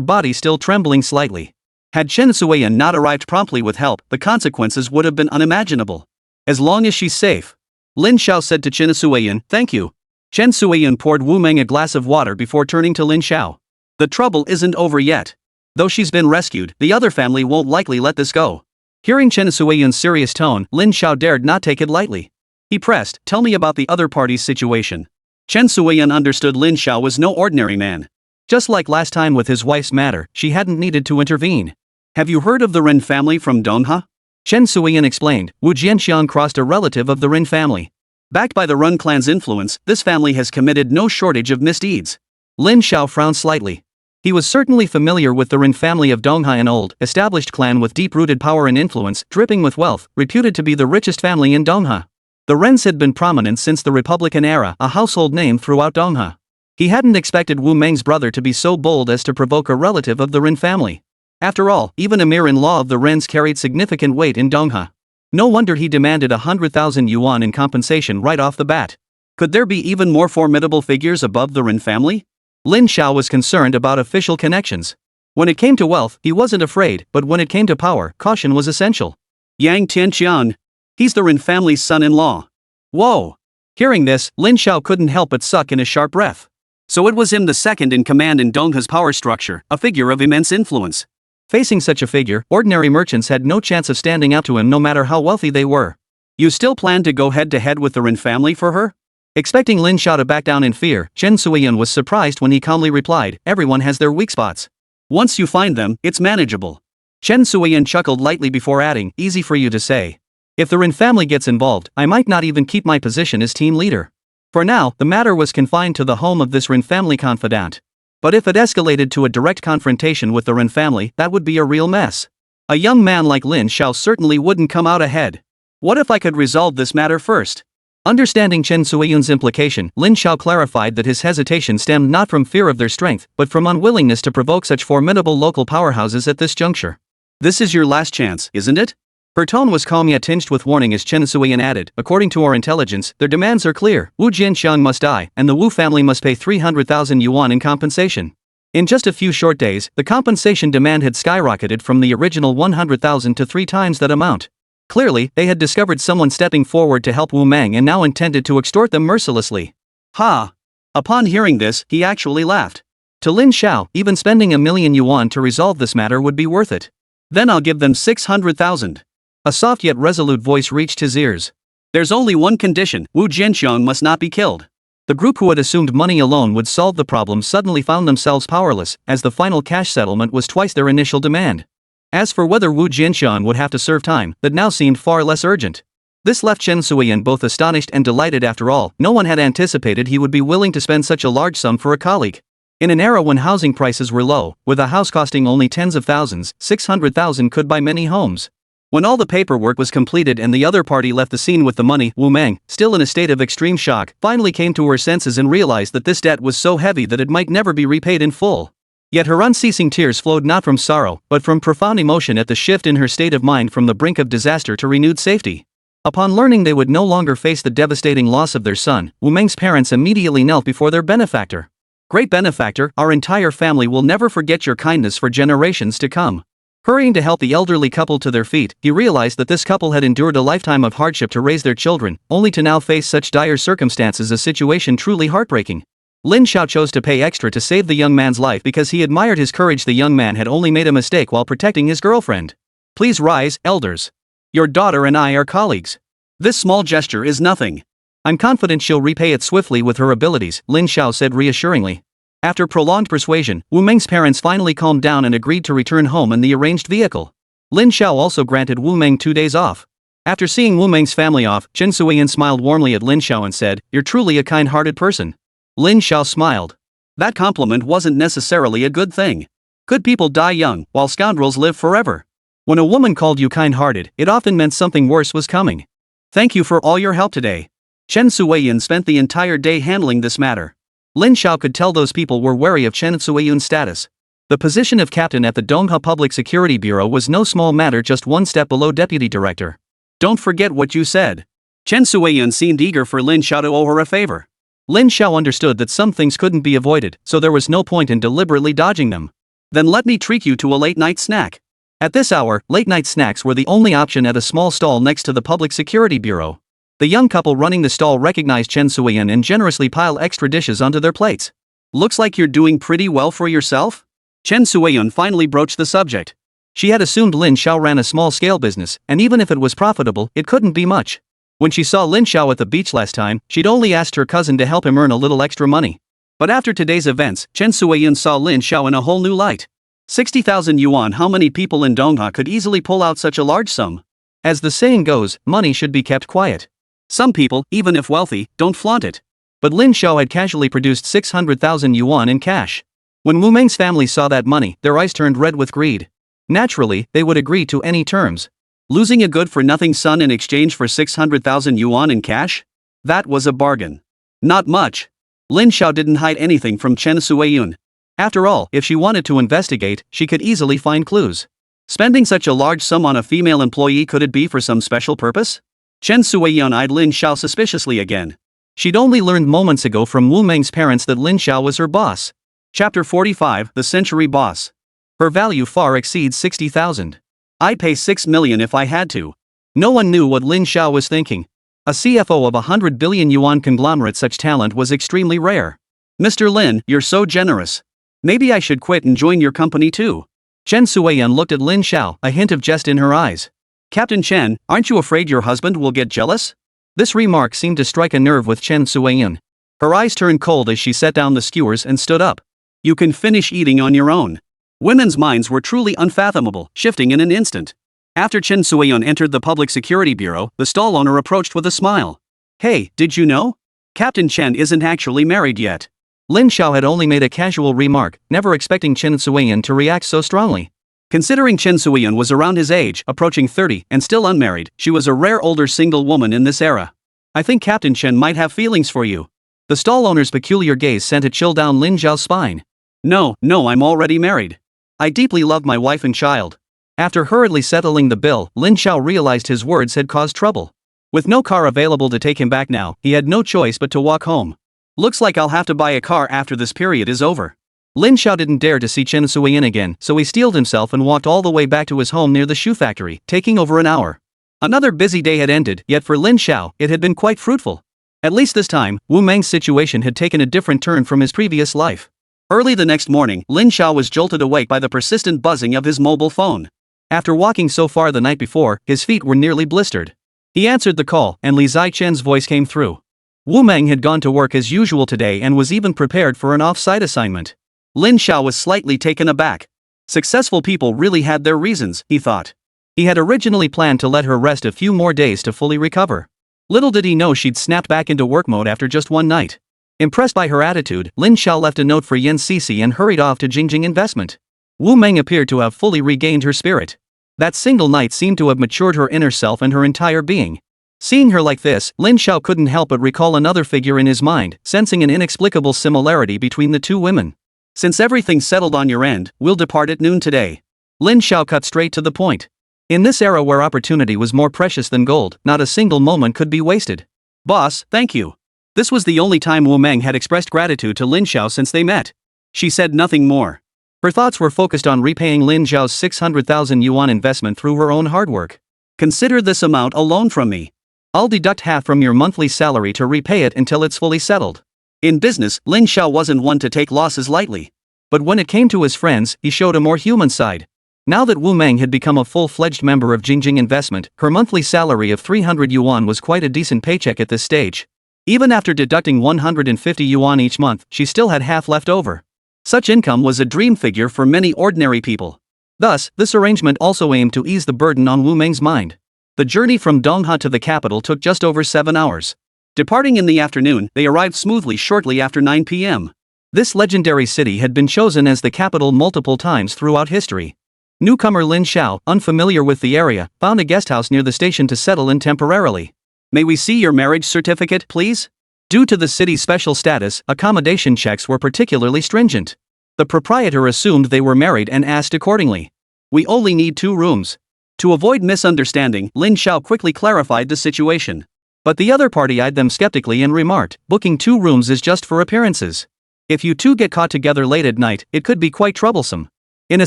body still trembling slightly. Had Chen Suiyun not arrived promptly with help, the consequences would have been unimaginable. "As long as she's safe," Lin Xiao said to Chen Suiyun. "Thank you." Chen Suiyun poured Wu Meng a glass of water before turning to Lin Xiao. "The trouble isn't over yet. Though she's been rescued, the other family won't likely let this go." Hearing Chen Suiyun's serious tone, Lin Xiao dared not take it lightly. He pressed, "Tell me about the other party's situation." Chen Suiyun understood Lin Xiao was no ordinary man. Just like last time with his wife's matter, she hadn't needed to intervene. "Have you heard of the Ren family from Donha?" Chen Suiyun explained. Wu Jianxiang crossed a relative of the Ren family. Backed by the Ren clan's influence, this family has committed no shortage of misdeeds. Lin Xiao frowned slightly. He was certainly familiar with the Ren family of Dongha, an old, established clan with deep-rooted power and influence, dripping with wealth, reputed to be the richest family in Dongha. The Rens had been prominent since the Republican era, a household name throughout Dongha. He hadn't expected Wu Meng's brother to be so bold as to provoke a relative of the Ren family. After all, even a mere-in-law of the Rens carried significant weight in Dongha. No wonder he demanded 100,000 yuan in compensation right off the bat. Could there be even more formidable figures above the Ren family? Lin Xiao was concerned about official connections. When it came to wealth, he wasn't afraid, but when it came to power, caution was essential. Yang Tianqian. He's the Ren family's son-in-law. Whoa! Hearing this, Lin Xiao couldn't help but suck in a sharp breath. So it was him, the second in command in Dongha's power structure, a figure of immense influence. Facing such a figure, ordinary merchants had no chance of standing out to him no matter how wealthy they were. "You still plan to go head-to-head with the Ren family for her?" Expecting Lin Xiao to back down in fear, Chen Suiyun was surprised when he calmly replied, "Everyone has their weak spots. Once you find them, it's manageable." Chen Suiyun chuckled lightly before adding, "Easy for you to say. If the Ren family gets involved, I might not even keep my position as team leader." For now, the matter was confined to the home of this Ren family confidant. But if it escalated to a direct confrontation with the Ren family, that would be a real mess. A young man like Lin Xiao certainly wouldn't come out ahead. What if I could resolve this matter first? Understanding Chen Suiyun's implication, Lin Xiao clarified that his hesitation stemmed not from fear of their strength, but from unwillingness to provoke such formidable local powerhouses at this juncture. This is your last chance, isn't it? Her tone was calm yet tinged with warning as Chen Suiyun added, according to our intelligence, their demands are clear, Wu Jianxiang must die, and the Wu family must pay 300,000 yuan in compensation. In just a few short days, the compensation demand had skyrocketed from the original 100,000 to 3 times that amount. Clearly, they had discovered someone stepping forward to help Wu Meng and now intended to extort them mercilessly. Ha! Upon hearing this, he actually laughed. To Lin Xiao, even spending 1,000,000 yuan to resolve this matter would be worth it. Then I'll give them 600,000. A soft yet resolute voice reached his ears. There's only one condition, Wu Jianxiang must not be killed. The group who had assumed money alone would solve the problem suddenly found themselves powerless, as the final cash settlement was twice their initial demand. As for whether Wu Jianxiang would have to serve time, that now seemed far less urgent. This left Chen Suiyun both astonished and delighted. After all, no one had anticipated he would be willing to spend such a large sum for a colleague. In an era when housing prices were low, with a house costing only tens of thousands, 600,000 could buy many homes. When all the paperwork was completed and the other party left the scene with the money, Wu Meng, still in a state of extreme shock, finally came to her senses and realized that this debt was so heavy that it might never be repaid in full. Yet her unceasing tears flowed not from sorrow, but from profound emotion at the shift in her state of mind from the brink of disaster to renewed safety. Upon learning they would no longer face the devastating loss of their son, Wu Meng's parents immediately knelt before their benefactor. Great benefactor, our entire family will never forget your kindness for generations to come. Hurrying to help the elderly couple to their feet, he realized that this couple had endured a lifetime of hardship to raise their children, only to now face such dire circumstances, a situation truly heartbreaking. Lin Xiao chose to pay extra to save the young man's life because he admired his courage. The young man had only made a mistake while protecting his girlfriend. Please rise, elders. Your daughter and I are colleagues. This small gesture is nothing. I'm confident she'll repay it swiftly with her abilities, Lin Xiao said reassuringly. After prolonged persuasion, Wu Meng's parents finally calmed down and agreed to return home in the arranged vehicle. Lin Xiao also granted Wu Meng 2 days off. After seeing Wu Meng's family off, Chen Suiyun smiled warmly at Lin Xiao and said, "You're truly a kind-hearted person." Lin Xiao smiled. That compliment wasn't necessarily a good thing. Good people die young, while scoundrels live forever. When a woman called you kind-hearted, it often meant something worse was coming. Thank you for all your help today. Chen Suiyun spent the entire day handling this matter. Lin Xiao could tell those people were wary of Chen Suiyun's status. The position of captain at the Donghua Public Security Bureau was no small matter, just one step below deputy director. Don't forget what you said. Chen Suiyun seemed eager for Lin Xiao to owe her a favor. Lin Xiao understood that some things couldn't be avoided, so there was no point in deliberately dodging them. Then let me treat you to a late-night snack. At this hour, late-night snacks were the only option at a small stall next to the Public Security Bureau. The young couple running the stall recognized Chen Suiyun and generously piled extra dishes onto their plates. Looks like you're doing pretty well for yourself? Chen Suiyun finally broached the subject. She had assumed Lin Xiao ran a small-scale business, and even if it was profitable, it couldn't be much. When she saw Lin Xiao at the beach last time, she'd only asked her cousin to help him earn a little extra money. But after today's events, Chen Suiyun saw Lin Xiao in a whole new light. 60,000 yuan. How many people in Donghua could easily pull out such a large sum? As the saying goes, money should be kept quiet. Some people, even if wealthy, don't flaunt it. But Lin Xiao had casually produced 600,000 yuan in cash. When Wu Meng's family saw that money, their eyes turned red with greed. Naturally, they would agree to any terms. Losing a good-for-nothing son in exchange for 600,000 yuan in cash? That was a bargain. Not much. Lin Xiao didn't hide anything from Chen Suiyun. After all, if she wanted to investigate, she could easily find clues. Spending such a large sum on a female employee, could it be for some special purpose? Chen Suiyun eyed Lin Xiao suspiciously again. She'd only learned moments ago from Wu Meng's parents that Lin Xiao was her boss. Chapter 45, The Century Boss. Her value far exceeds 60,000. I'd pay 6 million if I had to. No one knew what Lin Xiao was thinking. A CFO of a 100 billion yuan conglomerate, such talent was extremely rare. Mr. Lin, you're so generous. Maybe I should quit and join your company too. Chen Suiyun looked at Lin Xiao, a hint of jest in her eyes. Captain Chen, aren't you afraid your husband will get jealous? This remark seemed to strike a nerve with Chen Suiyun. Her eyes turned cold as she set down the skewers and stood up. You can finish eating on your own. Women's minds were truly unfathomable, shifting in an instant. After Chen Suiyun entered the Public Security Bureau, the stall owner approached with a smile. Hey, did you know? Captain Chen isn't actually married yet. Lin Xiao had only made a casual remark, never expecting Chen Suiyun to react so strongly. Considering Chen Suiyun was around his age, approaching 30, and still unmarried, she was a rare older single woman in this era. I think Captain Chen might have feelings for you. The stall owner's peculiar gaze sent a chill down Lin Zhao's spine. No, I'm already married. I deeply love my wife and child. After hurriedly settling the bill, Lin Zhao realized his words had caused trouble. With no car available to take him back now, he had no choice but to walk home. Looks like I'll have to buy a car after this period is over. Lin Zhao didn't dare to see Chen Suiyun again, so he steeled himself and walked all the way back to his home near the shoe factory, taking over an hour. Another busy day had ended, yet for Lin Zhao, it had been quite fruitful. At least this time, Wu Meng's situation had taken a different turn from his previous life. Early the next morning, Lin Zhao was jolted awake by the persistent buzzing of his mobile phone. After walking so far the night before, his feet were nearly blistered. He answered the call, and Li Zai-chen's voice came through. Wu Meng had gone to work as usual today and was even prepared for an off-site assignment. Lin Zhao was slightly taken aback. Successful people really had their reasons, he thought. He had originally planned to let her rest a few more days to fully recover. Little did he know she'd snapped back into work mode after just one night. Impressed by her attitude, Lin Zhao left a note for Yan Sisi and hurried off to Jingjing Investment. Wu Meng appeared to have fully regained her spirit. That single night seemed to have matured her inner self and her entire being. Seeing her like this, Lin Zhao couldn't help but recall another figure in his mind, sensing an inexplicable similarity between the two women. Since everything's settled on your end, we'll depart at noon today. Lin Zhao cut straight to the point. In this era where opportunity was more precious than gold, not a single moment could be wasted. Boss, thank you. This was the only time Wu Meng had expressed gratitude to Lin Zhao since they met. She said nothing more. Her thoughts were focused on repaying Lin Zhao's 600,000 yuan investment through her own hard work. Consider this amount a loan from me. I'll deduct half from your monthly salary to repay it until it's fully settled. In business, Lin Zhao wasn't one to take losses lightly. But when it came to his friends, he showed a more human side. Now that Wu Meng had become a full-fledged member of Jingjing Investment, her monthly salary of 300 yuan was quite a decent paycheck at this stage. Even after deducting 150 yuan each month, she still had half left over. Such income was a dream figure for many ordinary people. Thus, this arrangement also aimed to ease the burden on Wu Meng's mind. The journey from Dongha to the capital took just over 7 hours. Departing in the afternoon, they arrived smoothly shortly after 9 p.m. This legendary city had been chosen as the capital multiple times throughout history. Newcomer Lin Zhao, unfamiliar with the area, found a guesthouse near the station to settle in temporarily. May we see your marriage certificate, please? Due to the city's special status, accommodation checks were particularly stringent. The proprietor assumed they were married and asked accordingly. We only need 2 rooms. To avoid misunderstanding, Lin Zhao quickly clarified the situation. But the other party eyed them skeptically and remarked, booking 2 rooms is just for appearances. If you two get caught together late at night, it could be quite troublesome. In a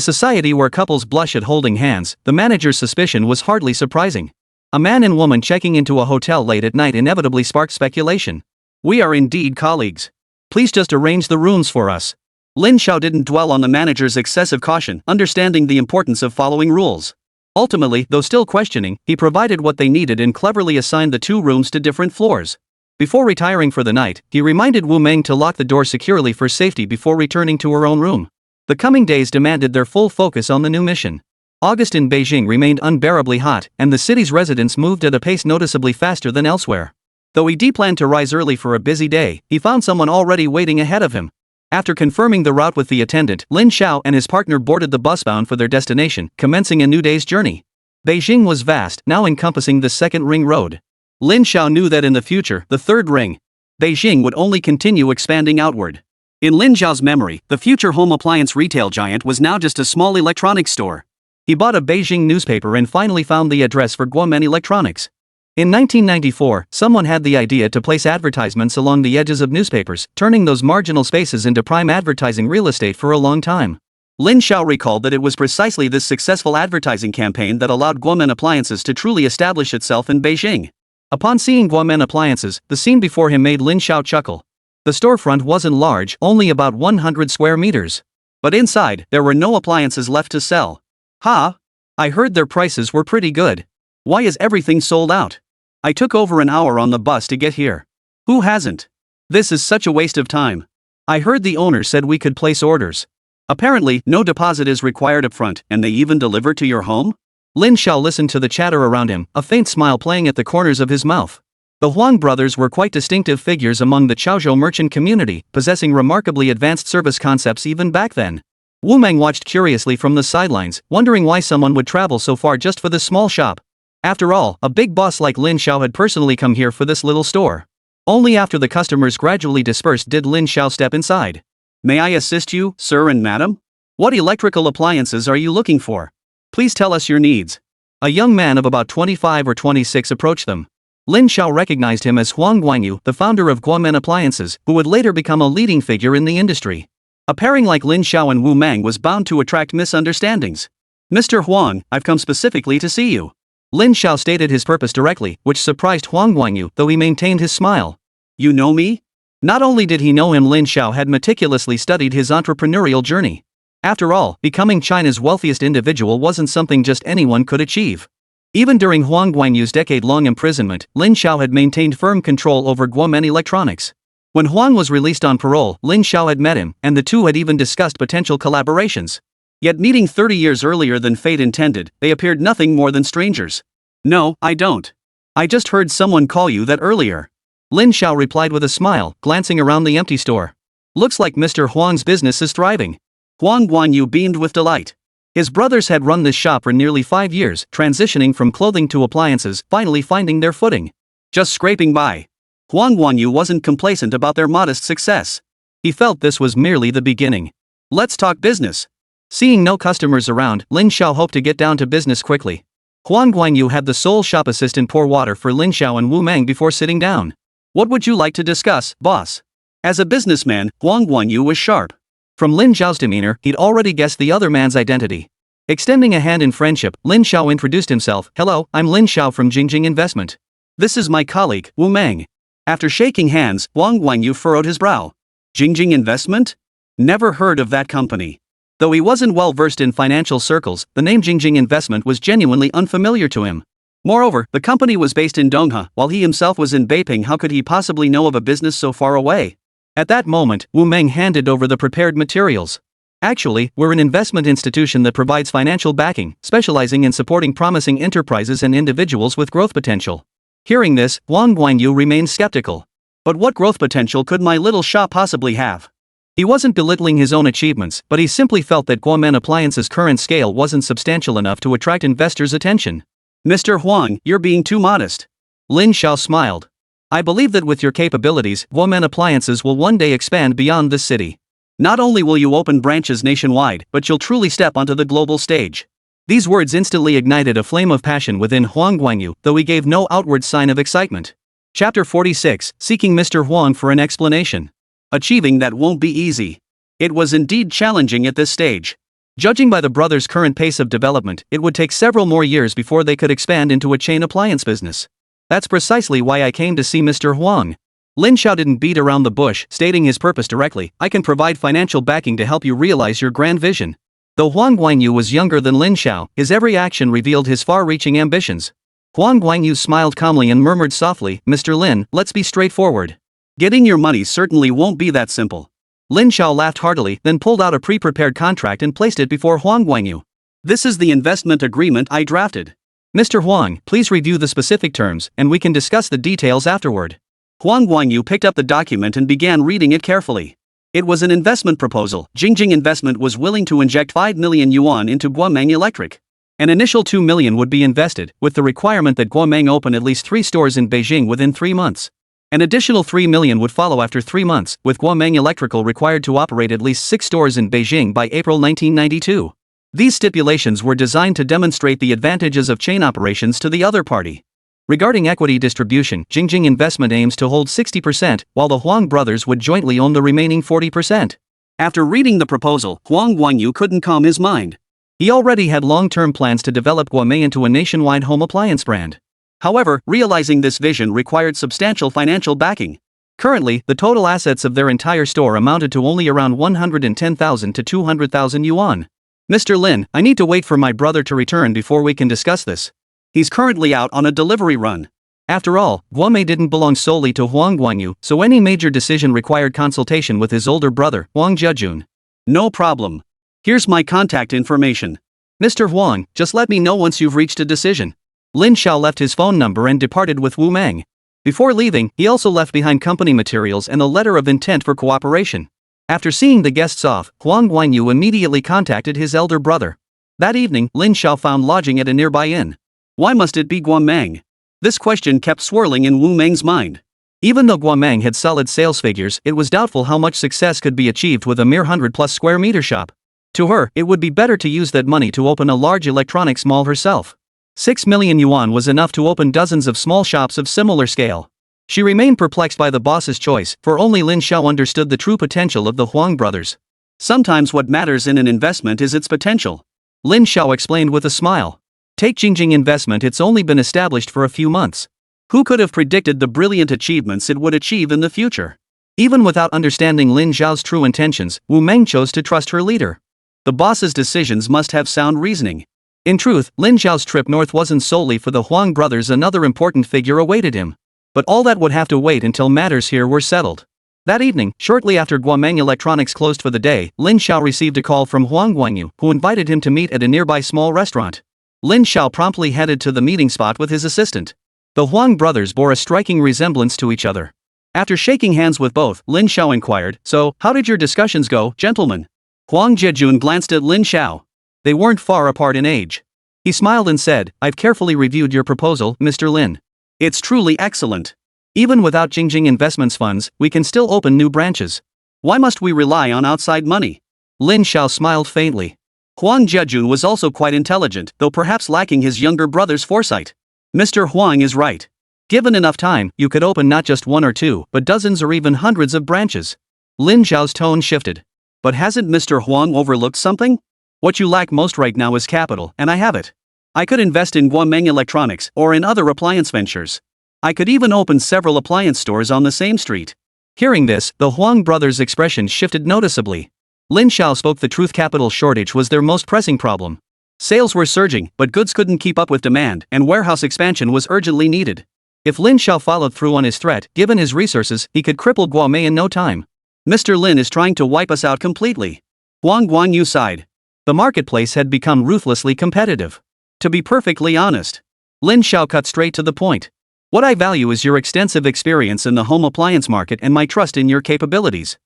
society where couples blush at holding hands, the manager's suspicion was hardly surprising. A man and woman checking into a hotel late at night inevitably sparked speculation. We are indeed colleagues. Please just arrange the rooms for us. Lin Zhao didn't dwell on the manager's excessive caution, understanding the importance of following rules. Ultimately, though still questioning, he provided what they needed and cleverly assigned the 2 rooms to different floors. Before retiring for the night, he reminded Wu Meng to lock the door securely for safety before returning to her own room. The coming days demanded their full focus on the new mission. August in Beijing remained unbearably hot, and the city's residents moved at a pace noticeably faster than elsewhere. Though he planned to rise early for a busy day, he found someone already waiting ahead of him. After confirming the route with the attendant, Lin Zhao and his partner boarded the bus bound for their destination, commencing a new day's journey. Beijing was vast, now encompassing the second ring road. Lin Zhao knew that in the future, the third ring, Beijing, would only continue expanding outward. In Lin Zhao's memory, the future home appliance retail giant was now just a small electronics store. He bought a Beijing newspaper and finally found the address for Guomen Electronics. In 1994, someone had the idea to place advertisements along the edges of newspapers, turning those marginal spaces into prime advertising real estate for a long time. Lin Zhao recalled that it was precisely this successful advertising campaign that allowed Guomen Appliances to truly establish itself in Beijing. Upon seeing Guomen Appliances, the scene before him made Lin Zhao chuckle. The storefront wasn't large, only about 100 square meters. But inside, there were no appliances left to sell. I heard their prices were pretty good. Why is everything sold out? I took over an hour on the bus to get here. Who hasn't? This is such a waste of time. I heard the owner said we could place orders. Apparently, no deposit is required upfront, and they even deliver to your home? Lin Zhao listened to the chatter around him, a faint smile playing at the corners of his mouth. The Huang brothers were quite distinctive figures among the Chaozhou merchant community, possessing remarkably advanced service concepts even back then. Wu Meng watched curiously from the sidelines, wondering why someone would travel so far just for this small shop. After all, a big boss like Lin Xiao had personally come here for this little store. Only after the customers gradually dispersed did Lin Xiao step inside. "May I assist you, sir and madam? What electrical appliances are you looking for? Please tell us your needs." A young man of about 25 or 26 approached them. Lin Xiao recognized him as Huang Guanyu, the founder of Guomen Appliances, who would later become a leading figure in the industry. A pairing like Lin Xiao and Wu Meng was bound to attract misunderstandings. "Mr. Huang, I've come specifically to see you." Lin Xiao stated his purpose directly, which surprised Huang Guanyu, though he maintained his smile. "You know me?" Not only did he know him, Lin Xiao had meticulously studied his entrepreneurial journey. After all, becoming China's wealthiest individual wasn't something just anyone could achieve. Even during Huang Guanyu's decade-long imprisonment, Lin Xiao had maintained firm control over Guomen Electronics. When Huang was released on parole, Lin Xiao had met him, and the two had even discussed potential collaborations. Yet meeting 30 years earlier than fate intended, they appeared nothing more than strangers. "No, I don't. I just heard someone call you that earlier." Lin Xiao replied with a smile, glancing around the empty store. "Looks like Mr. Huang's business is thriving." Huang Guanyu beamed with delight. His brothers had run this shop for nearly 5 years, transitioning from clothing to appliances, finally finding their footing. Just scraping by. Huang Guanyu wasn't complacent about their modest success. He felt this was merely the beginning. "Let's talk business." Seeing no customers around, Lin Xiao hoped to get down to business quickly. Huang Guanyu had the sole shop assistant pour water for Lin Xiao and Wu Meng before sitting down. "What would you like to discuss, boss?" As a businessman, Huang Guanyu was sharp. From Lin Xiao's demeanor, he'd already guessed the other man's identity. Extending a hand in friendship, Lin Xiao introduced himself. "Hello, I'm Lin Xiao from Jingjing Investment. This is my colleague, Wu Meng." After shaking hands, Huang Guanyu furrowed his brow. "Jingjing Investment? Never heard of that company." Though he wasn't well versed in financial circles, the name Jingjing Investment was genuinely unfamiliar to him. Moreover, the company was based in Dongha, while he himself was in Beiping. How could he possibly know of a business so far away? At that moment, Wu Meng handed over the prepared materials. "Actually, we're an investment institution that provides financial backing, specializing in supporting promising enterprises and individuals with growth potential." Hearing this, Huang Guanyu remained skeptical. But what growth potential could my little shop possibly have? He wasn't belittling his own achievements, but he simply felt that Guomen Appliances' current scale wasn't substantial enough to attract investors' attention. "Mr. Huang, you're being too modest." Lin Xiao smiled. "I believe that with your capabilities, Guomen Appliances will one day expand beyond this city. Not only will you open branches nationwide, but you'll truly step onto the global stage." These words instantly ignited a flame of passion within Huang Guanyu, though he gave no outward sign of excitement. Chapter 46, Seeking Mr. Huang for an Explanation. Achieving that won't be easy. It was indeed challenging at this stage. Judging by the brothers' current pace of development, it would take several more years before they could expand into a chain appliance business. "That's precisely why I came to see Mr. Huang." Lin Xiao didn't beat around the bush, stating his purpose directly. "I can provide financial backing to help you realize your grand vision." Though Huang Guanyu was younger than Lin Xiao, his every action revealed his far-reaching ambitions. Huang Guanyu smiled calmly and murmured softly, "Mr. Lin, let's be straightforward. Getting your money certainly won't be that simple." Lin Xiao laughed heartily, then pulled out a pre-prepared contract and placed it before Huang Guanyu. "This is the investment agreement I drafted. Mr. Huang, please review the specific terms, and we can discuss the details afterward." Huang Guanyu picked up the document and began reading it carefully. It was an investment proposal. Jingjing Investment was willing to inject 5 million yuan into Guomeng Electric. An initial 2 million would be invested, with the requirement that Guomeng open at least 3 stores in Beijing within 3 months. An additional 3 million would follow after 3 months, with Guomeng Electrical required to operate at least 6 stores in Beijing by April 1992. These stipulations were designed to demonstrate the advantages of chain operations to the other party. Regarding equity distribution, Jingjing Investment aims to hold 60%, while the Huang brothers would jointly own the remaining 40%. After reading the proposal, Huang Guanyu couldn't calm his mind. He already had long-term plans to develop Guomei into a nationwide home appliance brand. However, realizing this vision required substantial financial backing. Currently, the total assets of their entire store amounted to only around 110,000 to 200,000 yuan. "Mr. Lin, I need to wait for my brother to return before we can discuss this. He's currently out on a delivery run." After all, Guomei didn't belong solely to Huang Guanyu, so any major decision required consultation with his older brother, Huang Jiajun. "No problem. Here's my contact information. Mr. Huang, just let me know once you've reached a decision." Lin Xiao left his phone number and departed with Wu Meng. Before leaving, he also left behind company materials and a letter of intent for cooperation. After seeing the guests off, Huang Guanyu immediately contacted his elder brother. That evening, Lin Xiao found lodging at a nearby inn. Why must it be Guameng? This question kept swirling in Wu Meng's mind. Even though Guameng had solid sales figures, it was doubtful how much success could be achieved with a mere 100+ square meter shop. To her, it would be better to use that money to open a large electronics mall herself. 6 million yuan was enough to open dozens of small shops of similar scale. She remained perplexed by the boss's choice, for only Lin Xiao understood the true potential of the Huang brothers. Sometimes what matters in an investment is its potential. Lin Xiao explained with a smile. Take Jingjing Investment, it's only been established for a few months. Who could have predicted the brilliant achievements it would achieve in the future? Even without understanding Lin Xiao's true intentions, Wu Meng chose to trust her leader. The boss's decisions must have sound reasoning. In truth, Lin Xiao's trip north wasn't solely for the Huang brothers, another important figure awaited him. But all that would have to wait until matters here were settled. That evening, shortly after Guameng Electronics closed for the day, Lin Xiao received a call from Huang Guanyu, who invited him to meet at a nearby small restaurant. Lin Xiao promptly headed to the meeting spot with his assistant. The Huang brothers bore a striking resemblance to each other. After shaking hands with both, Lin Xiao inquired, "So, how did your discussions go, gentlemen?" Huang Jejun glanced at Lin Xiao. They weren't far apart in age. He smiled and said, "I've carefully reviewed your proposal, Mr. Lin. It's truly excellent. Even without Jingjing Investments funds, we can still open new branches. Why must we rely on outside money?" Lin Xiao smiled faintly. Huang Jejun was also quite intelligent, though perhaps lacking his younger brother's foresight. Mr. Huang is right. Given enough time, you could open not just one or two, but dozens or even hundreds of branches. Lin Xiao's tone shifted. But hasn't Mr. Huang overlooked something? What you lack most right now is capital, and I have it. I could invest in Guameng Electronics or in other appliance ventures. I could even open several appliance stores on the same street. Hearing this, the Huang brothers' expression shifted noticeably. Lin Xiao spoke the truth. Capital shortage was their most pressing problem. Sales were surging, but goods couldn't keep up with demand, and warehouse expansion was urgently needed. If Lin Xiao followed through on his threat, given his resources, he could cripple Guamei in no time. Mr. Lin is trying to wipe us out completely. Huang Guanyu sighed. The marketplace had become ruthlessly competitive. To be perfectly honest, Lin Xiao cut straight to the point. What I value is your extensive experience in the home appliance market and my trust in your capabilities.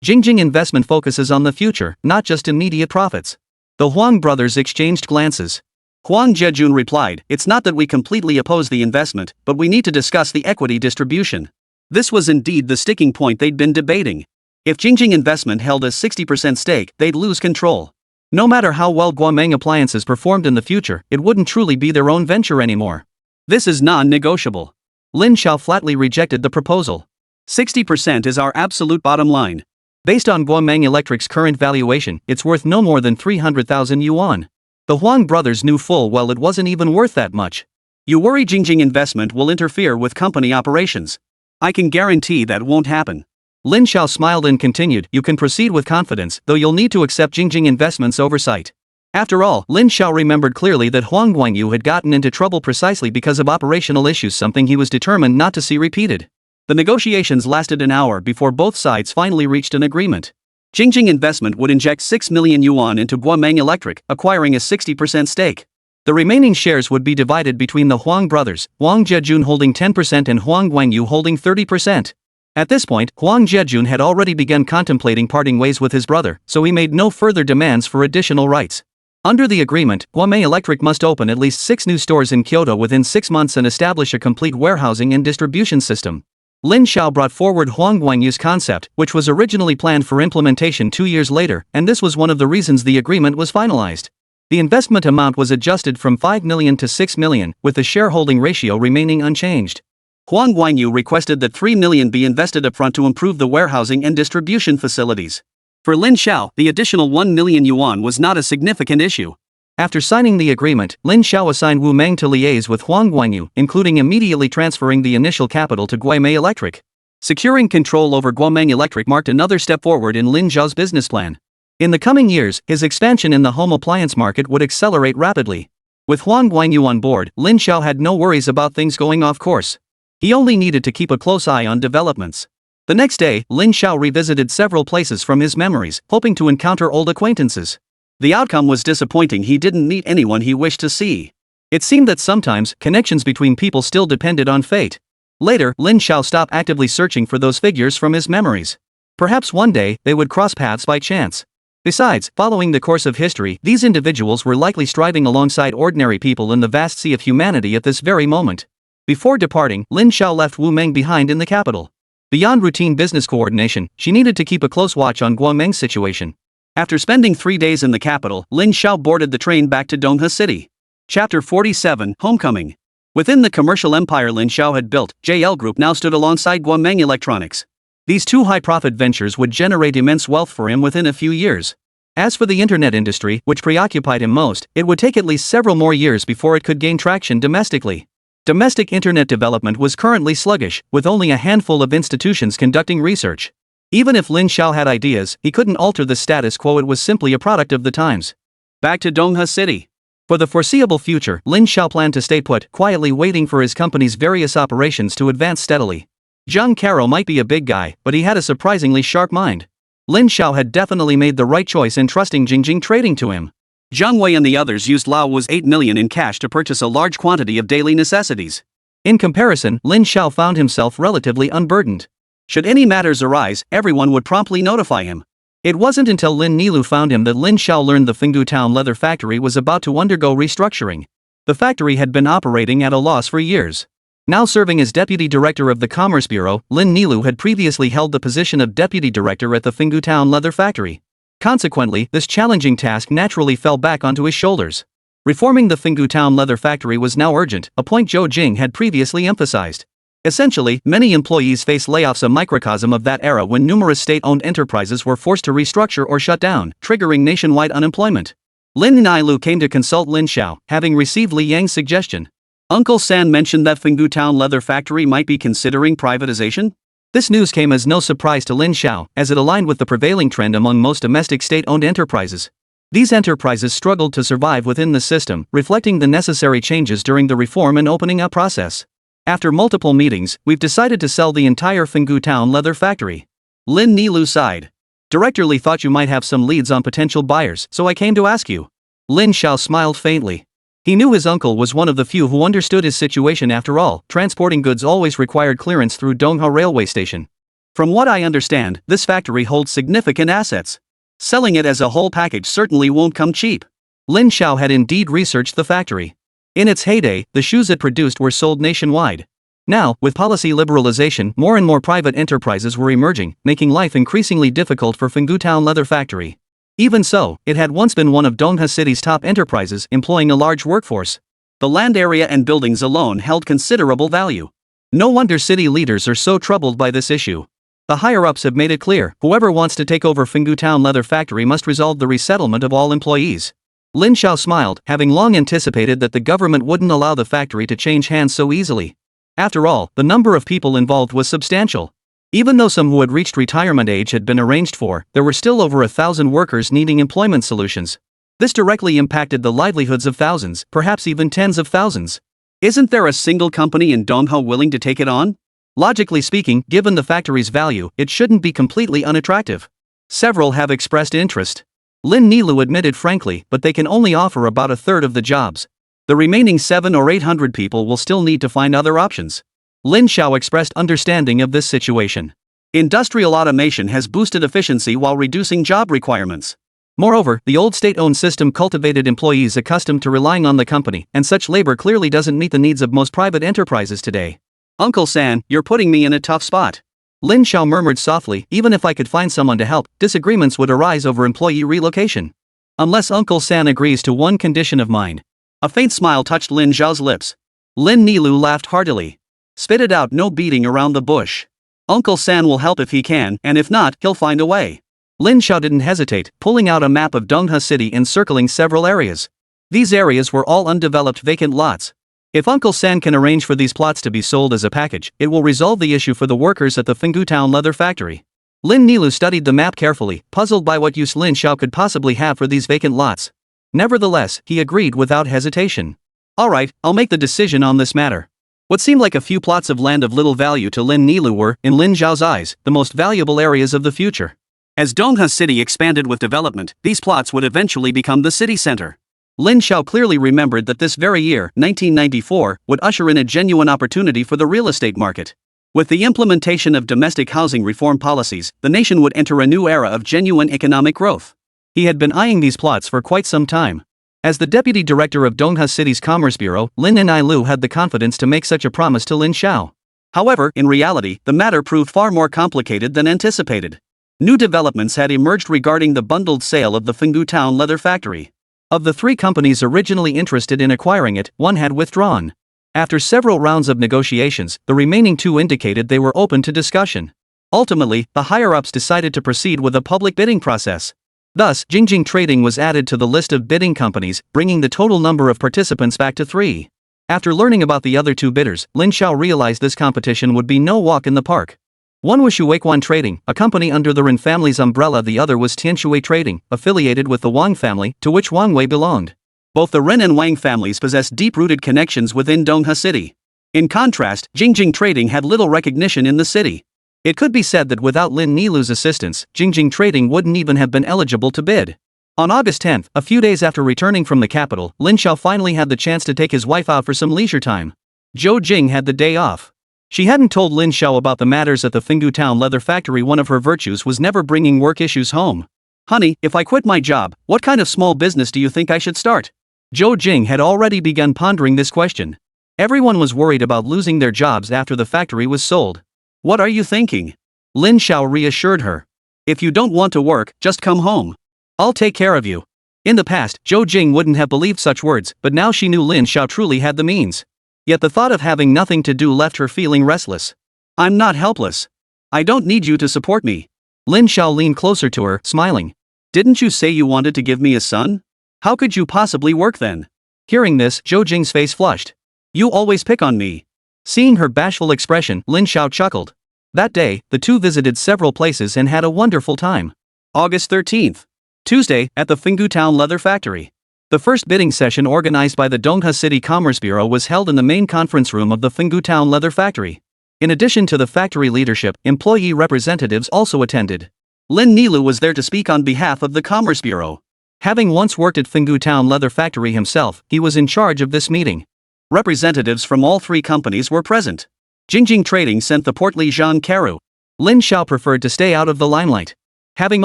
Jingjing Investment focuses on the future, not just immediate profits. The Huang brothers exchanged glances. Huang Jejun replied, "It's not that we completely oppose the investment, but we need to discuss the equity distribution." This was indeed the sticking point they'd been debating. If Jingjing Investment held a 60% stake, they'd lose control. No matter how well Guameng Appliances performed in the future, it wouldn't truly be their own venture anymore. This is non-negotiable. Lin Xiao flatly rejected the proposal. 60% is our absolute bottom line. Based on Guameng Electric's current valuation, it's worth no more than 300,000 yuan. The Huang brothers knew full well it wasn't even worth that much. You worry Jingjing Investment will interfere with company operations. I can guarantee that won't happen. Lin Xiao smiled and continued, "You can proceed with confidence, though you'll need to accept Jingjing Investment's oversight." After all, Lin Xiao remembered clearly that Huang Guanyu had gotten into trouble precisely because of operational issues, something he was determined not to see repeated. The negotiations lasted an hour before both sides finally reached an agreement. Jingjing Investment would inject 6 million yuan into Guameng Electric, acquiring a 60% stake. The remaining shares would be divided between the Huang brothers, Huang Jejun holding 10% and Huang Guanyu holding 30%. At this point, Huang Jejun had already begun contemplating parting ways with his brother, so he made no further demands for additional rights. Under the agreement, Guameng Electric must open at least 6 new stores in Kyoto within 6 months and establish a complete warehousing and distribution system. Lin Xiao brought forward Huang Guanyu's concept, which was originally planned for implementation 2 years later, and this was one of the reasons the agreement was finalized. The investment amount was adjusted from 5 million to 6 million, with the shareholding ratio remaining unchanged. Huang Guanyu requested that 3 million be invested upfront to improve the warehousing and distribution facilities. For Lin Xiao, the additional 1 million yuan was not a significant issue. After signing the agreement, Lin Xiao assigned Wu Meng to liaise with Huang Guanyu, including immediately transferring the initial capital to Guameng Electric. Securing control over Guameng Electric marked another step forward in Lin Xiao's business plan. In the coming years, his expansion in the home appliance market would accelerate rapidly. With Huang Guanyu on board, Lin Xiao had no worries about things going off course. He only needed to keep a close eye on developments. The next day, Lin Xiao revisited several places from his memories, hoping to encounter old acquaintances. The outcome was disappointing. He didn't meet anyone he wished to see. It seemed that sometimes, connections between people still depended on fate. Later, Lin Xiao stopped actively searching for those figures from his memories. Perhaps one day, they would cross paths by chance. Besides, following the course of history, these individuals were likely striving alongside ordinary people in the vast sea of humanity at this very moment. Before departing, Lin Xiao left Wu Meng behind in the capital. Beyond routine business coordination, she needed to keep a close watch on Guo Meng's situation. After spending 3 days in the capital, Lin Xiao boarded the train back to Donghua City. Chapter 47, Homecoming. Within the commercial empire Lin Xiao had built, JL Group now stood alongside Guo Meng Electronics. These two high-profit ventures would generate immense wealth for him within a few years. As for the internet industry, which preoccupied him most, it would take at least several more years before it could gain traction domestically. Domestic internet development was currently sluggish, with only a handful of institutions conducting research. Even if Lin Xiao had ideas, he couldn't alter the status quo. It was simply a product of the times. Back to Donghua City. For the foreseeable future, Lin Xiao planned to stay put, quietly waiting for his company's various operations to advance steadily. Zhang Caro might be a big guy, but he had a surprisingly sharp mind. Lin Xiao had definitely made the right choice in trusting Jingjing Trading to him. Zhang Wei and the others used Lao Wu's 8 million in cash to purchase a large quantity of daily necessities. In comparison, Lin Xiao found himself relatively unburdened. Should any matters arise, everyone would promptly notify him. It wasn't until Lin Nilu found him that Lin Xiao learned the Fengdu Town leather factory was about to undergo restructuring. The factory had been operating at a loss for years. Now serving as deputy director of the Commerce Bureau, Lin Nilu had previously held the position of deputy director at the Fengdu Town leather factory. Consequently, this challenging task naturally fell back onto his shoulders. Reforming the Fengdu Town leather factory was now urgent, a point Zhou Jing had previously emphasized. Essentially, many employees face layoffs, a microcosm of that era when numerous state-owned enterprises were forced to restructure or shut down, triggering nationwide unemployment. Lin Nilu came to consult Lin Xiao, having received Li Yang's suggestion. Uncle San mentioned that Fengdu Town leather factory might be considering privatization? This news came as no surprise to Lin Xiao, as it aligned with the prevailing trend among most domestic state-owned enterprises. These enterprises struggled to survive within the system, reflecting the necessary changes during the reform and opening up process. After multiple meetings, we've decided to sell the entire Fengdu Town leather factory. Lin Nilu sighed. Director Li thought you might have some leads on potential buyers, so I came to ask you. Lin Xiao smiled faintly. He knew his uncle was one of the few who understood his situation. After all, transporting goods always required clearance through Donghua railway station. From what I understand, this factory holds significant assets. Selling it as a whole package certainly won't come cheap. Lin Xiao had indeed researched the factory. In its heyday, the shoes it produced were sold nationwide. Now, with policy liberalization, more and more private enterprises were emerging, making life increasingly difficult for Fengdu Town leather factory. Even so, it had once been one of Donghua City's top enterprises, employing a large workforce. The land area and buildings alone held considerable value. No wonder city leaders are so troubled by this issue. The higher-ups have made it clear, whoever wants to take over Fengdu Town leather factory must resolve the resettlement of all employees. Lin Xiao smiled, having long anticipated that the government wouldn't allow the factory to change hands so easily. After all, the number of people involved was substantial. Even though some who had reached retirement age had been arranged for, there were still over 1,000 workers needing employment solutions. This directly impacted the livelihoods of thousands, perhaps even tens of thousands. Isn't there a single company in Donghua willing to take it on? Logically speaking, given the factory's value, it shouldn't be completely unattractive. Several have expressed interest. Lin Nilu admitted frankly, but they can only offer about a third of the jobs. The remaining 700 or 800 people will still need to find other options. Lin Xiao expressed understanding of this situation. Industrial automation has boosted efficiency while reducing job requirements. Moreover, the old state-owned system cultivated employees accustomed to relying on the company, and such labor clearly doesn't meet the needs of most private enterprises today. Uncle San, you're putting me in a tough spot. Lin Xiao murmured softly, even if I could find someone to help, disagreements would arise over employee relocation. Unless Uncle San agrees to one condition of mine. A faint smile touched Lin Xiao's lips. Lin Nilu laughed heartily. Spit it out, no beating around the bush. Uncle San will help if he can, and if not, he'll find a way. Lin Xiao didn't hesitate, pulling out a map of Donghua City encircling several areas. These areas were all undeveloped vacant lots. If Uncle San can arrange for these plots to be sold as a package, it will resolve the issue for the workers at the Fengdu Town leather factory. Lin Nilu studied the map carefully, puzzled by what use Lin Xiao could possibly have for these vacant lots. Nevertheless, he agreed without hesitation. Alright, I'll make the decision on this matter. What seemed like a few plots of land of little value to Lin Nilu were, in Lin Xiao's eyes, the most valuable areas of the future. As Donghua City expanded with development, these plots would eventually become the city center. Lin Xiao clearly remembered that this very year, 1994, would usher in a genuine opportunity for the real estate market. With the implementation of domestic housing reform policies, the nation would enter a new era of genuine economic growth. He had been eyeing these plots for quite some time. As the deputy director of Dongha City's Commerce Bureau, Lin Nilu had the confidence to make such a promise to Lin Xiao. However, in reality, the matter proved far more complicated than anticipated. New developments had emerged regarding the bundled sale of the Fenggu Town leather factory. Of the three companies originally interested in acquiring it, one had withdrawn. After several rounds of negotiations, the remaining two indicated they were open to discussion. Ultimately, the higher-ups decided to proceed with a public bidding process. Thus, Jingjing Trading was added to the list of bidding companies, bringing the total number of participants back to 3. After learning about the other two bidders, Lin Xiao realized this competition would be no walk in the park. One was Shuequan Trading, a company under the Ren family's umbrella. The other was Tianshui Trading, affiliated with the Wang family, to which Wang Wei belonged. Both the Ren and Wang families possessed deep-rooted connections within Dongha City. In contrast, Jingjing Trading had little recognition in the city. It could be said that without Lin Nilu's assistance, Jingjing Trading wouldn't even have been eligible to bid. On August 10, a few days after returning from the capital, Lin Xiao finally had the chance to take his wife out for some leisure time. Zhou Jing had the day off. She hadn't told Lin Xiao about the matters at the Fenggu Town leather factory. One of her virtues was never bringing work issues home. "Honey, if I quit my job, what kind of small business do you think I should start?" Zhou Jing had already begun pondering this question. Everyone was worried about losing their jobs after the factory was sold. "What are you thinking?" Lin Xiao reassured her. "If you don't want to work, just come home. I'll take care of you." In the past, Zhou Jing wouldn't have believed such words, but now she knew Lin Xiao truly had the means. Yet the thought of having nothing to do left her feeling restless. "I'm not helpless. I don't need you to support me." Lin Xiao leaned closer to her, smiling. "Didn't you say you wanted to give me a son? How could you possibly work then?" Hearing this, Zhou Jing's face flushed. "You always pick on me." Seeing her bashful expression, Lin Xiao chuckled. That day, the two visited several places and had a wonderful time. August 13th. Tuesday, at the Fenggu Town leather factory. The first bidding session organized by the Dongha City Commerce Bureau was held in the main conference room of the Fenggu Town leather factory. In addition to the factory leadership, employee representatives also attended. Lin Nilu was there to speak on behalf of the Commerce Bureau. Having once worked at Fenggu Town leather factory himself, he was in charge of this meeting. Representatives from all three companies were present. Jingjing Trading sent the portly Zhang Karu. Lin Xiao preferred to stay out of the limelight. Having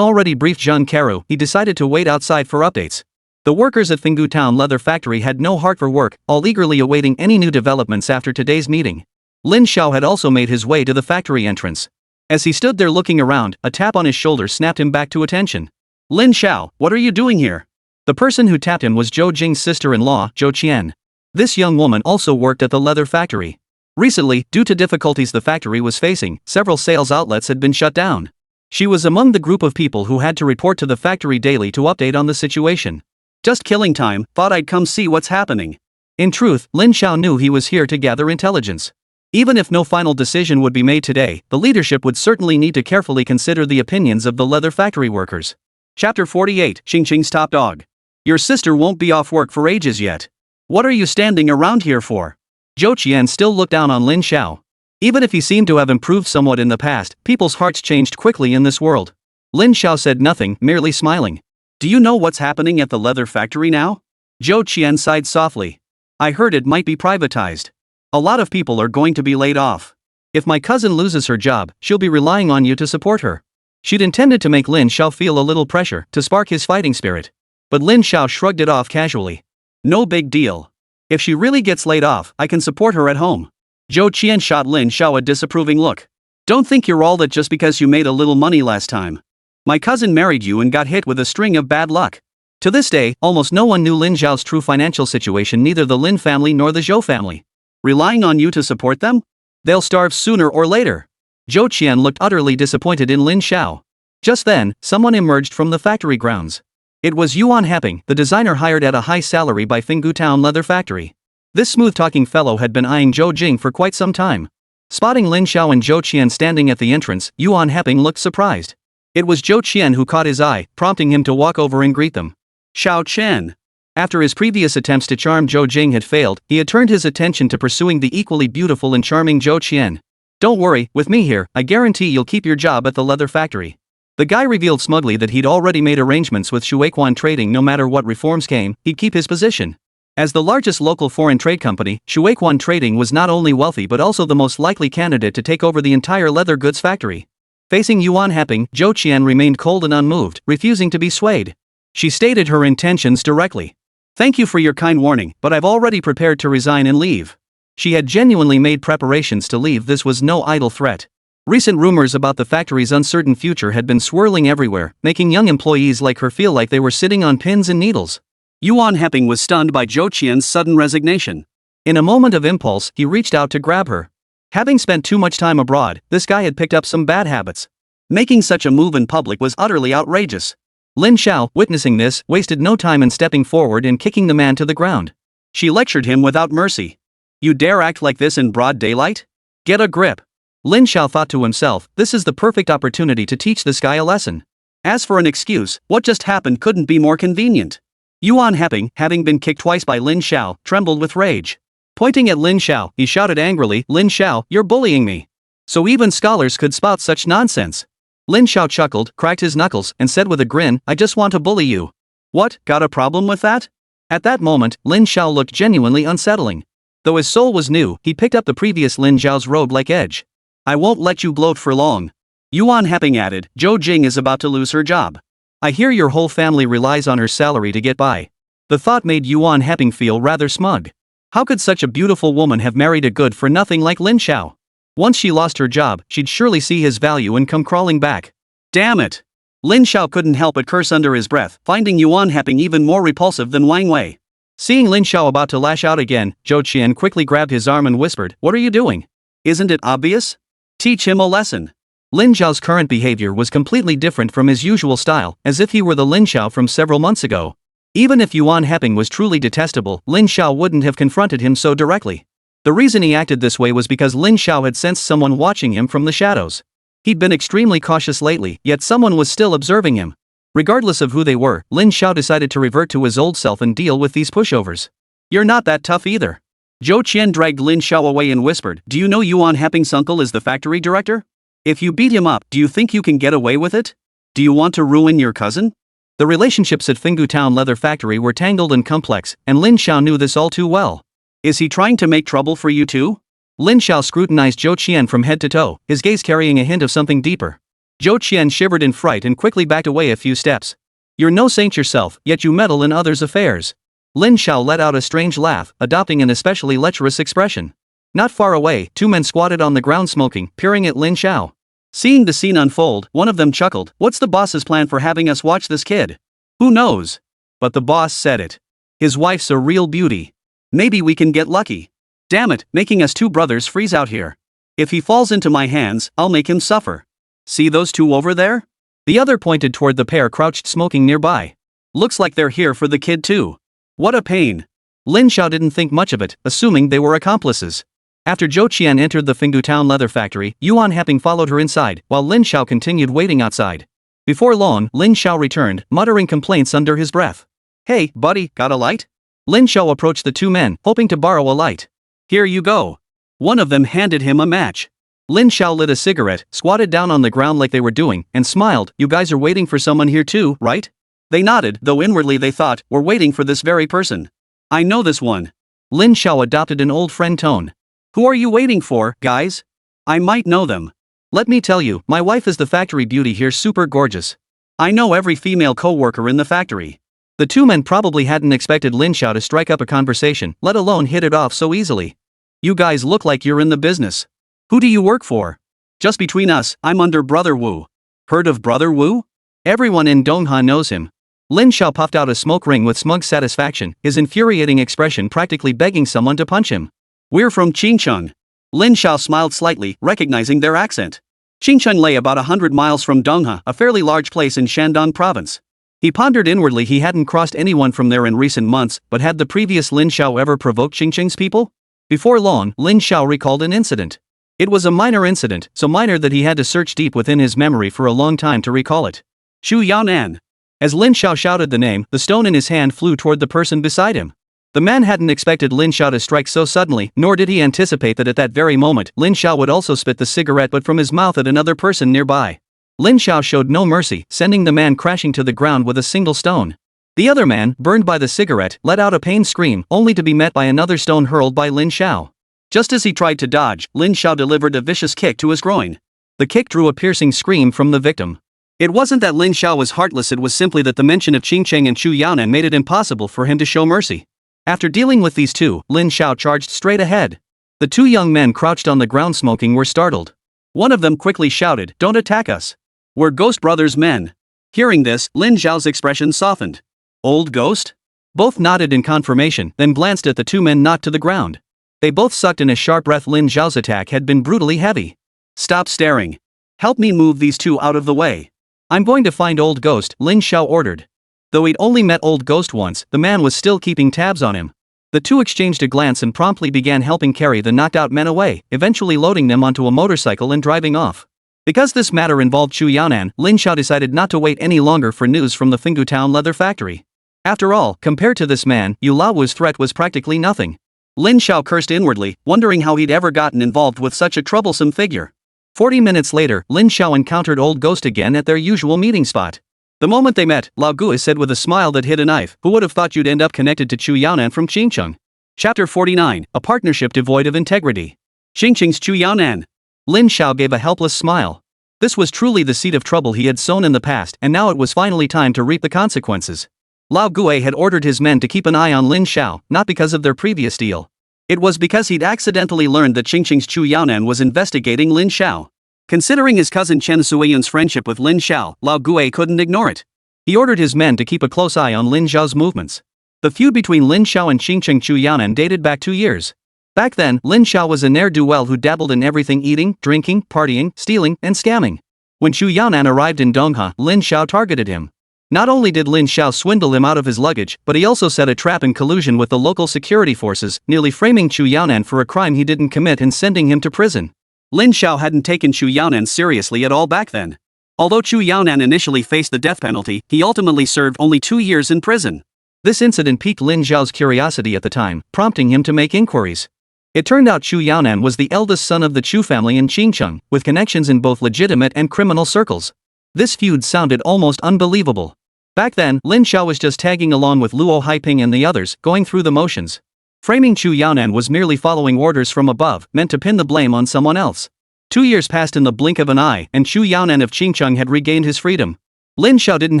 already briefed Zhang Karu, he decided to wait outside for updates. The workers at Fenggu Town leather factory had no heart for work, all eagerly awaiting any new developments after today's meeting. Lin Xiao had also made his way to the factory entrance. As he stood there looking around, a tap on his shoulder snapped him back to attention. "Lin Xiao, what are you doing here?" The person who tapped him was Zhou Jing's sister-in-law, Zhou Qian. This young woman also worked at the leather factory. Recently, due to difficulties the factory was facing, several sales outlets had been shut down. She was among the group of people who had to report to the factory daily to update on the situation. "Just killing time, thought I'd come see what's happening." In truth, Lin Xiao knew he was here to gather intelligence. Even if no final decision would be made today, the leadership would certainly need to carefully consider the opinions of the leather factory workers. Chapter 48, Xingqing's Top Dog. "Your sister won't be off work for ages yet. What are you standing around here for?" Zhou Qian still looked down on Lin Xiao. Even if he seemed to have improved somewhat in the past, people's hearts changed quickly in this world. Lin Xiao said nothing, merely smiling. "Do you know what's happening at the leather factory now?" Zhou Qian sighed softly. "I heard it might be privatized. A lot of people are going to be laid off. If my cousin loses her job, she'll be relying on you to support her." She'd intended to make Lin Xiao feel a little pressure, to spark his fighting spirit. But Lin Xiao shrugged it off casually. "No big deal. If she really gets laid off, I can support her at home." Zhou Qian shot Lin Xiao a disapproving look. "Don't think you're all that just because you made a little money last time. My cousin married you and got hit with a string of bad luck." To this day, almost no one knew Lin Xiao's true financial situation, neither the Lin family nor the Zhou family. "Relying on you to support them? They'll starve sooner or later." Zhou Qian looked utterly disappointed in Lin Xiao. Just then, someone emerged from the factory grounds. It was Yuan Happing, the designer hired at a high salary by Fenggu Town leather factory. This smooth-talking fellow had been eyeing Zhou Jing for quite some time. Spotting Lin Xiao and Zhou Qian standing at the entrance, Yuan Happing looked surprised. It was Zhou Qian who caught his eye, prompting him to walk over and greet them. "Xiao Chen." After his previous attempts to charm Zhou Jing had failed, he had turned his attention to pursuing the equally beautiful and charming Zhou Qian. "Don't worry, with me here, I guarantee you'll keep your job at the leather factory." The guy revealed smugly that he'd already made arrangements with Shuequan Trading. No matter what reforms came, he'd keep his position. As the largest local foreign trade company, Shuequan Trading was not only wealthy but also the most likely candidate to take over the entire leather goods factory. Facing Yuan Heping, Zhou Qian remained cold and unmoved, refusing to be swayed. She stated her intentions directly. "Thank you for your kind warning, but I've already prepared to resign and leave." She had genuinely made preparations to leave. This was no idle threat. Recent rumors about the factory's uncertain future had been swirling everywhere, making young employees like her feel like they were sitting on pins and needles. Yuan Heping was stunned by Zhou Qian's sudden resignation. In a moment of impulse, he reached out to grab her. Having spent too much time abroad, this guy had picked up some bad habits. Making such a move in public was utterly outrageous. Lin Xiao, witnessing this, wasted no time in stepping forward and kicking the man to the ground. She lectured him without mercy. "You dare act like this in broad daylight? Get a grip." Lin Xiao thought to himself, this is the perfect opportunity to teach this guy a lesson. As for an excuse, what just happened couldn't be more convenient. Yuan Heping, having been kicked twice by Lin Xiao, trembled with rage. Pointing at Lin Xiao, he shouted angrily, "Lin Xiao, you're bullying me." So even scholars could spout such nonsense. Lin Xiao chuckled, cracked his knuckles, and said with a grin, "I just want to bully you." "What, got a problem with that?" At that moment, Lin Xiao looked genuinely unsettling. Though his soul was new, he picked up the previous Lin Xiao's robe-like edge. "I won't let you gloat for long." Yuan Heping added, "Zhou Jing is about to lose her job. I hear your whole family relies on her salary to get by." The thought made Yuan Heping feel rather smug. How could such a beautiful woman have married a good-for-nothing like Lin Xiao? Once she lost her job, she'd surely see his value and come crawling back. Damn it! Lin Xiao couldn't help but curse under his breath, finding Yuan Heping even more repulsive than Wang Wei. Seeing Lin Xiao about to lash out again, Zhou Qian quickly grabbed his arm and whispered, "What are you doing? Isn't it obvious? Teach him a lesson." Lin Xiao's current behavior was completely different from his usual style, as if he were the Lin Xiao from several months ago. Even if Yuan Heping was truly detestable, Lin Xiao wouldn't have confronted him so directly. The reason he acted this way was because Lin Xiao had sensed someone watching him from the shadows. He'd been extremely cautious lately, yet someone was still observing him. Regardless of who they were, Lin Xiao decided to revert to his old self and deal with these pushovers. "You're not that tough either." Zhou Qian dragged Lin Xiao away and whispered, "Do you know Yuan Heping's uncle is the factory director? If you beat him up, do you think you can get away with it? Do you want to ruin your cousin?" The relationships at Finggu Town Leather Factory were tangled and complex, and Lin Xiao knew this all too well. "Is he trying to make trouble for you too?" Lin Xiao scrutinized Zhou Qian from head to toe, his gaze carrying a hint of something deeper. Zhou Qian shivered in fright and quickly backed away a few steps. "You're no saint yourself, yet you meddle in others' affairs." Lin Xiao let out a strange laugh, adopting an especially lecherous expression. Not far away, two men squatted on the ground smoking, peering at Lin Xiao. Seeing the scene unfold, one of them chuckled, "What's the boss's plan for having us watch this kid?" "Who knows? But the boss said it. His wife's a real beauty. Maybe we can get lucky. Damn it, making us two brothers freeze out here. If he falls into my hands, I'll make him suffer. See those two over there?" The other pointed toward the pair crouched smoking nearby. "Looks like they're here for the kid too. What a pain." Lin Xiao didn't think much of it, assuming they were accomplices. After Zhou Qian entered the Finggu Town Leather Factory, Yuan Heping followed her inside, while Lin Xiao continued waiting outside. Before long, Lin Xiao returned, muttering complaints under his breath. "Hey, buddy, got a light?" Lin Xiao approached the two men, hoping to borrow a light. "Here you go." One of them handed him a match. Lin Xiao lit a cigarette, squatted down on the ground like they were doing, and smiled. "You guys are waiting for someone here too, right?" They nodded, though inwardly they thought, "We're waiting for this very person. I know this one." Lin Xiao adopted an old friend tone. "Who are you waiting for, guys? I might know them. Let me tell you, my wife is the factory beauty here, super gorgeous. I know every female co-worker in the factory." The two men probably hadn't expected Lin Xiao to strike up a conversation, let alone hit it off so easily. "You guys look like you're in the business. Who do you work for?" "Just between us, I'm under Brother Wu." "Heard of Brother Wu?" "Everyone in Dongha knows him." Lin Xiao puffed out a smoke ring with smug satisfaction, his infuriating expression practically begging someone to punch him. "We're from Qingcheng." Lin Xiao smiled slightly, recognizing their accent. Qingcheng lay about 100 miles from Dongha, a fairly large place in Shandong province. He pondered inwardly. He hadn't crossed anyone from there in recent months, but had the previous Lin Xiao ever provoked Qingcheng's people? Before long, Lin Xiao recalled an incident. It was a minor incident, so minor that he had to search deep within his memory for a long time to recall it. Shu Yaonan. As Lin Xiao shouted the name, the stone in his hand flew toward the person beside him. The man hadn't expected Lin Xiao to strike so suddenly, nor did he anticipate that at that very moment, Lin Xiao would also spit the cigarette but from his mouth at another person nearby. Lin Xiao showed no mercy, sending the man crashing to the ground with a single stone. The other man, burned by the cigarette, let out a pained scream, only to be met by another stone hurled by Lin Xiao. Just as he tried to dodge, Lin Xiao delivered a vicious kick to his groin. The kick drew a piercing scream from the victim. It wasn't that Lin Xiao was heartless, it was simply that the mention of Qing Cheng and Chu Yaonan made it impossible for him to show mercy. After dealing with these two, Lin Xiao charged straight ahead. The two young men crouched on the ground smoking were startled. One of them quickly shouted, "Don't attack us. We're Ghost Brothers men." Hearing this, Lin Xiao's expression softened. "Old Ghost?" Both nodded in confirmation, then glanced at the two men knocked to the ground. They both sucked in a sharp breath. Lin Xiao's attack had been brutally heavy. "Stop staring. Help me move these two out of the way. I'm going to find Old Ghost," Lin Xiao ordered. Though he'd only met Old Ghost once, the man was still keeping tabs on him. The two exchanged a glance and promptly began helping carry the knocked out men away, eventually loading them onto a motorcycle and driving off. Because this matter involved Chu Yaonan, Lin Xiao decided not to wait any longer for news from the Fenggu Town leather factory. After all, compared to this man, Yu Laowu's threat was practically nothing. Lin Xiao cursed inwardly, wondering how he'd ever gotten involved with such a troublesome figure. 40 minutes later, Lin Xiao encountered Old Ghost again at their usual meeting spot. The moment they met, Lao Gui said with a smile that hid a knife, "Who would have thought you'd end up connected to Chu Yaonan from Qingcheng?" Chapter 49, A Partnership Devoid of Integrity. Qingcheng's Chu Yaonan. Lin Xiao gave a helpless smile. This was truly the seed of trouble he had sown in the past, and now it was finally time to reap the consequences. Lao Gui had ordered his men to keep an eye on Lin Xiao, not because of their previous deal. It was because he'd accidentally learned that Qingcheng's Chu Yaonan was investigating Lin Xiao. Considering his cousin Chen Suiyun's friendship with Lin Xiao, Lao Gui couldn't ignore it. He ordered his men to keep a close eye on Lin Xiao's movements. The feud between Lin Xiao and Qingcheng Chu Yaonan dated back 2 years. Back then, Lin Xiao was a ne'er-do-well who dabbled in everything: eating, drinking, partying, stealing, and scamming. When Chu Yaonan arrived in Dongha, Lin Xiao targeted him. Not only did Lin Xiao swindle him out of his luggage, but he also set a trap in collusion with the local security forces, nearly framing Chu Yaonan for a crime he didn't commit and sending him to prison. Lin Xiao hadn't taken Chu Yaonan seriously at all back then. Although Chu Yaonan initially faced the death penalty, he ultimately served only 2 years in prison. This incident piqued Lin Xiao's curiosity at the time, prompting him to make inquiries. It turned out Chu Yaonan was the eldest son of the Chu family in Qingcheng, with connections in both legitimate and criminal circles. This feud sounded almost unbelievable. Back then, Lin Xiao was just tagging along with Luo Haiping and the others, going through the motions. Framing Chu Yaonan was merely following orders from above, meant to pin the blame on someone else. 2 years passed in the blink of an eye, and Chu Yaonan of Qingcheng had regained his freedom. Lin Xiao didn't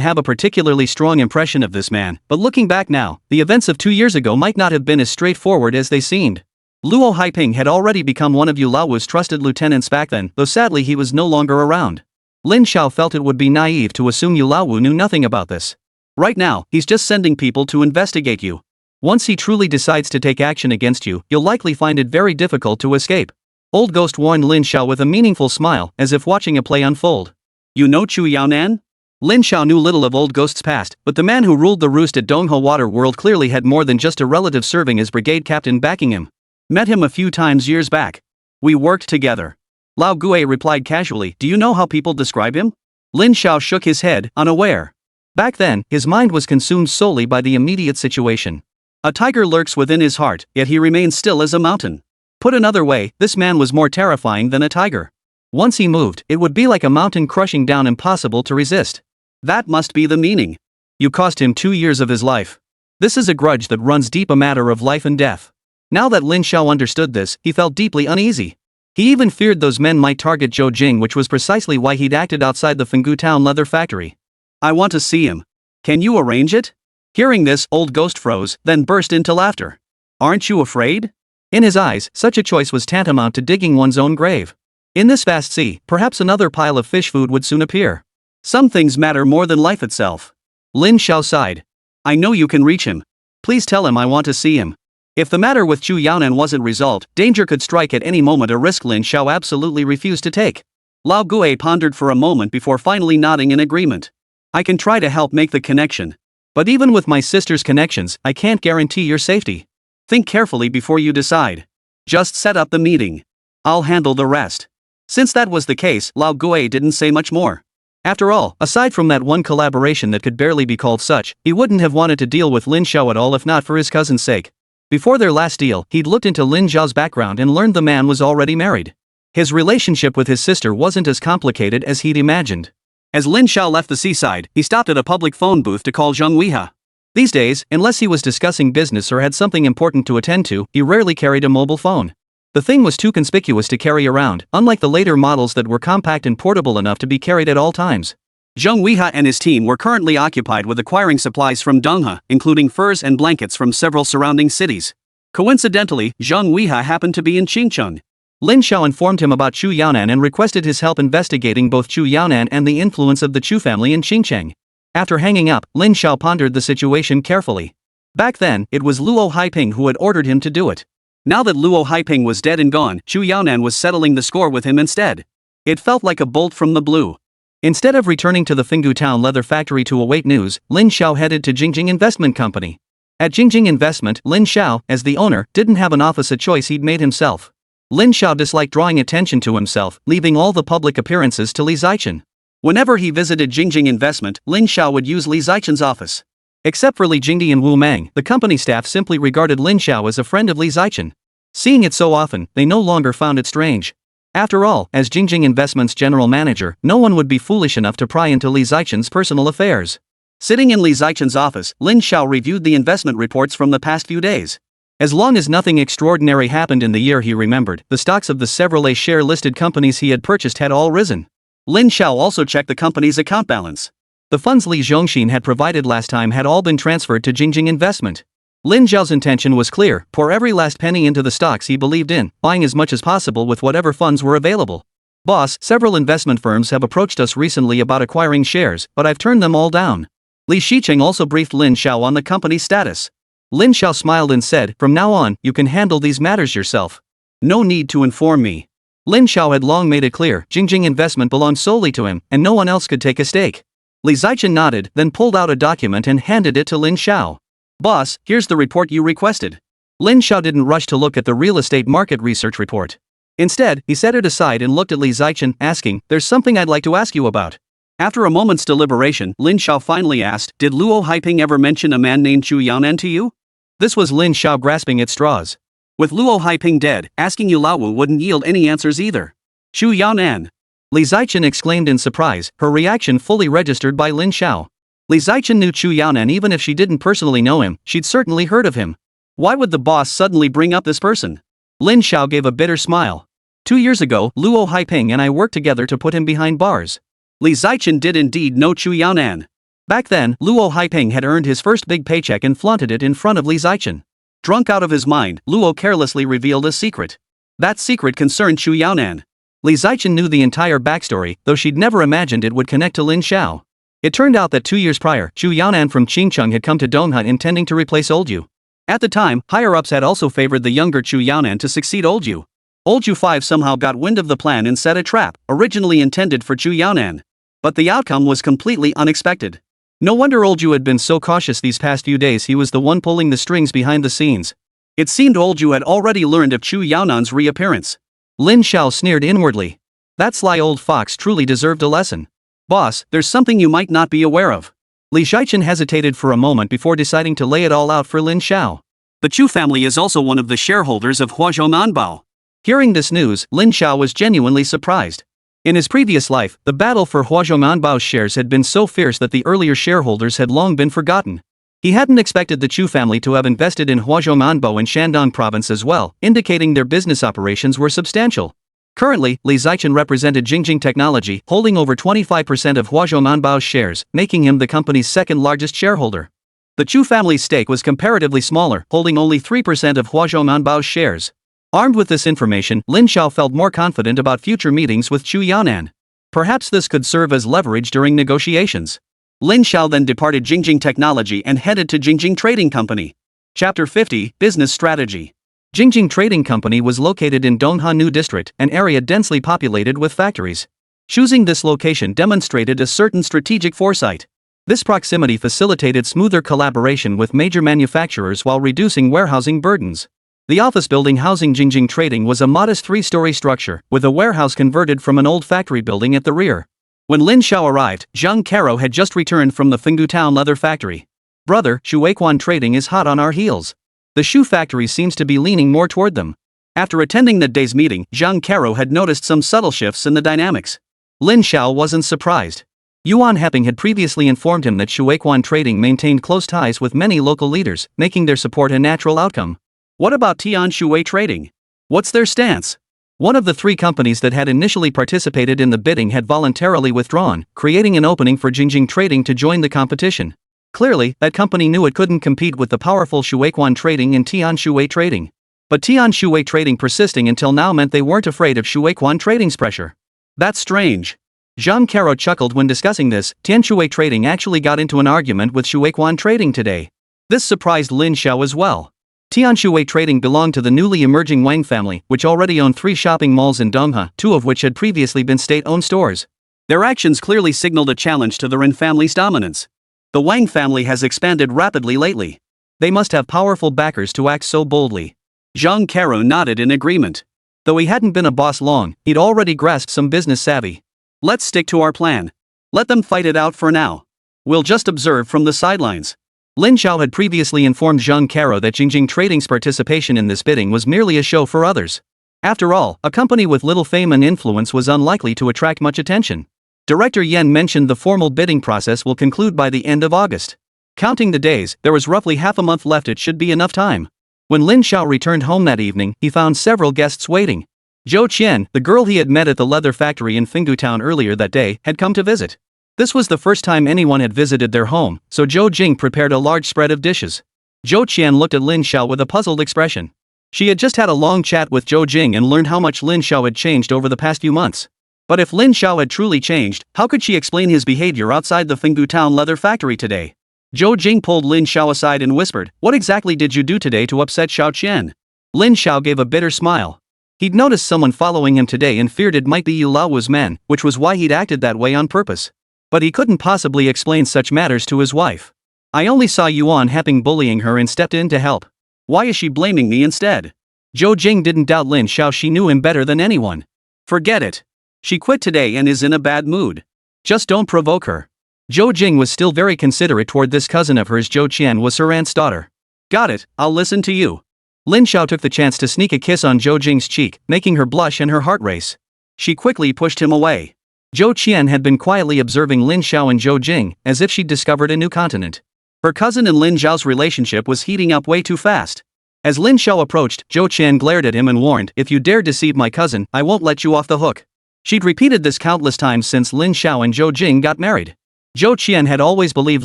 have a particularly strong impression of this man, but looking back now, the events of 2 years ago might not have been as straightforward as they seemed. Luo Haiping had already become one of Yu Laowu's trusted lieutenants back then, though sadly he was no longer around. Lin Xiao felt it would be naive to assume Yu Laowu knew nothing about this. Right now, he's just sending people to investigate you. Once he truly decides to take action against you, you'll likely find it very difficult to escape. Old Ghost warned Lin Xiao with a meaningful smile, as if watching a play unfold. You know Chu Yaonan? Lin Xiao knew little of Old Ghost's past, but the man who ruled the roost at Donghe Water World clearly had more than just a relative serving as brigade captain backing him. Met him a few times years back. We worked together. Lao Gui replied casually. Do you know how people describe him? Lin Xiao shook his head, unaware. Back then, his mind was consumed solely by the immediate situation. A tiger lurks within his heart, yet he remains still as a mountain. Put another way, this man was more terrifying than a tiger. Once he moved, it would be like a mountain crushing down, impossible to resist. That must be the meaning. You cost him 2 years of his life. This is a grudge that runs deep, a matter of life and death. Now that Lin Xiao understood this, he felt deeply uneasy. He even feared those men might target Zhou Jing, which was precisely why he'd acted outside the Fenggu Town leather factory. I want to see him. Can you arrange it? Hearing this, Old Ghost froze, then burst into laughter. Aren't you afraid? In his eyes, such a choice was tantamount to digging one's own grave. In this vast sea, perhaps another pile of fish food would soon appear. Some things matter more than life itself. Lin Xiao sighed. I know you can reach him. Please tell him I want to see him. If the matter with Chu Yaonan wasn't resolved, danger could strike at any moment, a risk Lin Xiao absolutely refused to take. Lao Gui pondered for a moment before finally nodding in agreement. I can try to help make the connection. But even with my sister's connections, I can't guarantee your safety. Think carefully before you decide. Just set up the meeting. I'll handle the rest. Since that was the case, Lao Gui didn't say much more. After all, aside from that one collaboration that could barely be called such, he wouldn't have wanted to deal with Lin Xiao at all if not for his cousin's sake. Before their last deal, he'd looked into Lin Xiao's background and learned the man was already married. His relationship with his sister wasn't as complicated as he'd imagined. As Lin Xiao left the seaside, he stopped at a public phone booth to call Zheng Weihe. These days, unless he was discussing business or had something important to attend to, he rarely carried a mobile phone. The thing was too conspicuous to carry around, unlike the later models that were compact and portable enough to be carried at all times. Zheng Weihua and his team were currently occupied with acquiring supplies from Donghe, including furs and blankets from several surrounding cities. Coincidentally, Zheng Weihua happened to be in Qingcheng. Lin Xiao informed him about Chu Yaonan and requested his help investigating both Chu Yaonan and the influence of the Chu family in Qingcheng. After hanging up, Lin Xiao pondered the situation carefully. Back then, it was Luo Haiping who had ordered him to do it. Now that Luo Haiping was dead and gone, Chu Yaonan was settling the score with him instead. It felt like a bolt from the blue. Instead of returning to the Fenggu Town leather factory to await news, Lin Xiao headed to Jingjing Investment Company. At Jingjing Investment, Lin Xiao, as the owner, didn't have an office, a choice he'd made himself. Lin Xiao disliked drawing attention to himself, leaving all the public appearances to Li Zichen. Whenever he visited Jingjing Investment, Lin Xiao would use Li Zichen's office. Except for Li Jingdi and Wu Mang, the company staff simply regarded Lin Xiao as a friend of Li Zichen. Seeing it so often, they no longer found it strange. After all, as Jingjing Investment's general manager, no one would be foolish enough to pry into Li Zichen's personal affairs. Sitting in Li Zichen's office, Lin Xiao reviewed the investment reports from the past few days. As long as nothing extraordinary happened in the year he remembered, the stocks of the several A-share listed companies he had purchased had all risen. Lin Xiao also checked the company's account balance. The funds Li Zhongxin had provided last time had all been transferred to Jingjing Investment. Lin Xiao's intention was clear: pour every last penny into the stocks he believed in, buying as much as possible with whatever funds were available. Boss, several investment firms have approached us recently about acquiring shares, but I've turned them all down. Li Shicheng also briefed Lin Xiao on the company's status. Lin Xiao smiled and said, from now on, you can handle these matters yourself. No need to inform me. Lin Xiao had long made it clear, Jingjing Investment belonged solely to him, and no one else could take a stake. Li Zichen nodded, then pulled out a document and handed it to Lin Xiao. Boss, here's the report you requested. Lin Xiao didn't rush to look at the real estate market research report. Instead, he set it aside and looked at Li Zichen, asking, there's something I'd like to ask you about. After a moment's deliberation, Lin Xiao finally asked, did Luo Haiping ever mention a man named Chu Yaonan to you? This was Lin Xiao grasping at straws. With Luo Haiping dead, asking Yu Laowu wouldn't yield any answers either. Chu Yaonan. Li Zichen exclaimed in surprise, her reaction fully registered by Lin Xiao. Li Zichen knew Chu Yaonan. Even if she didn't personally know him, she'd certainly heard of him. Why would the boss suddenly bring up this person? Lin Xiao gave a bitter smile. 2 years ago, Luo Haiping and I worked together to put him behind bars. Li Zichen did indeed know Chu Yaonan. Back then, Luo Haiping had earned his first big paycheck and flaunted it in front of Li Zichen. Drunk out of his mind, Luo carelessly revealed a secret. That secret concerned Chu Yaonan. Li Zichen knew the entire backstory, though she'd never imagined it would connect to Lin Xiao. It turned out that 2 years prior, Chu Yaonan from Qingcheng had come to Donghe intending to replace Old Yu. At the time, higher-ups had also favored the younger Chu Yaonan to succeed Old Yu. Old Yu 5 somehow got wind of the plan and set a trap, originally intended for Chu Yaonan. But the outcome was completely unexpected. No wonder Old Yu had been so cautious these past few days. He was the one pulling the strings behind the scenes. It seemed Old Yu had already learned of Chu Yaonan's reappearance. Lin Xiao sneered inwardly. That sly old fox truly deserved a lesson. Boss, there's something you might not be aware of. Li Shichen hesitated for a moment before deciding to lay it all out for Lin Xiao. The Chu family is also one of the shareholders of Huazhou Manbao. Hearing this news, Lin Xiao was genuinely surprised. In his previous life, the battle for Huazhou Manbao's shares had been so fierce that the earlier shareholders had long been forgotten. He hadn't expected the Chu family to have invested in Huazhou Manbao in Shandong province as well, indicating their business operations were substantial. Currently, Li Zichen represented Jingjing Technology, holding over 25% of Huazhou Manbao's shares, making him the company's second largest shareholder. The Chu family's stake was comparatively smaller, holding only 3% of Huazhou Manbao's shares. Armed with this information, Lin Xiao felt more confident about future meetings with Chu Yaonan. Perhaps this could serve as leverage during negotiations. Lin Xiao then departed Jingjing Technology and headed to Jingjing Trading Company. Chapter 50, Business Strategy. Jingjing Trading Company was located in Donghe District, an area densely populated with factories. Choosing this location demonstrated a certain strategic foresight. This proximity facilitated smoother collaboration with major manufacturers while reducing warehousing burdens. The office building housing Jingjing Trading was a modest 3-story structure, with a warehouse converted from an old factory building at the rear. When Lin Xiao arrived, Zhang Caro had just returned from the Fenggu Town leather factory. Brother, Shuiquan Trading is hot on our heels. The shoe factory seems to be leaning more toward them. After attending that day's meeting, Zhang Caro had noticed some subtle shifts in the dynamics. Lin Xiao wasn't surprised. Yuan Heping had previously informed him that Shuequan Trading maintained close ties with many local leaders, making their support a natural outcome. What about Tian Shui Trading? What's their stance? One of the three companies that had initially participated in the bidding had voluntarily withdrawn, creating an opening for Jingjing Trading to join the competition. Clearly, that company knew it couldn't compete with the powerful Shuequan Trading and Tian Shui Trading. But Tian Shui Trading persisting until now meant they weren't afraid of Shuequan Trading's pressure. That's strange. Zhang Caro chuckled when discussing this. Tian Shui Trading actually got into an argument with Shuequan Trading today. This surprised Lin Xiao as well. Tian Shui Trading belonged to the newly emerging Wang family, which already owned 3 shopping malls in Donghe, 2 of which had previously been state-owned stores. Their actions clearly signaled a challenge to the Ren family's dominance. The Wang family has expanded rapidly lately. They must have powerful backers to act so boldly. Zhang Caro nodded in agreement. Though he hadn't been a boss long, he'd already grasped some business savvy. Let's stick to our plan. Let them fight it out for now. We'll just observe from the sidelines. Lin Xiao had previously informed Zhang Caro that Jingjing Trading's participation in this bidding was merely a show for others. After all, a company with little fame and influence was unlikely to attract much attention. Director Yen mentioned the formal bidding process will conclude by the end of August. Counting the days, there was roughly half a month left. It should be enough time. When Lin Xiao returned home that evening, he found several guests waiting. Zhou Qian, the girl he had met at the leather factory in Fengdu Town earlier that day, had come to visit. This was the first time anyone had visited their home, so Zhou Jing prepared a large spread of dishes. Zhou Qian looked at Lin Xiao with a puzzled expression. She had just had a long chat with Zhou Jing and learned how much Lin Xiao had changed over the past few months. But if Lin Xiao had truly changed, how could she explain his behavior outside the Fengdu Town leather factory today? Zhou Jing pulled Lin Xiao aside and whispered, "What exactly did you do today to upset Xiao Qian?" Lin Xiao gave a bitter smile. He'd noticed someone following him today and feared it might be Yu Lao's men, which was why he'd acted that way on purpose. But he couldn't possibly explain such matters to his wife. "I only saw Yuan Heping bullying her and stepped in to help. Why is she blaming me instead?" Zhou Jing didn't doubt Lin Xiao. She knew him better than anyone. "Forget it. She quit today and is in a bad mood. Just don't provoke her." Zhou Jing was still very considerate toward this cousin of hers. Zhou Qian was her aunt's daughter. "Got it, I'll listen to you." Lin Xiao took the chance to sneak a kiss on Zhou Jing's cheek, making her blush and her heart race. She quickly pushed him away. Zhou Qian had been quietly observing Lin Xiao and Zhou Jing, as if she'd discovered a new continent. Her cousin and Lin Xiao's relationship was heating up way too fast. As Lin Xiao approached, Zhou Qian glared at him and warned, "If you dare deceive my cousin, I won't let you off the hook." She'd repeated this countless times since Lin Xiao and Zhou Jing got married. Zhou Qian had always believed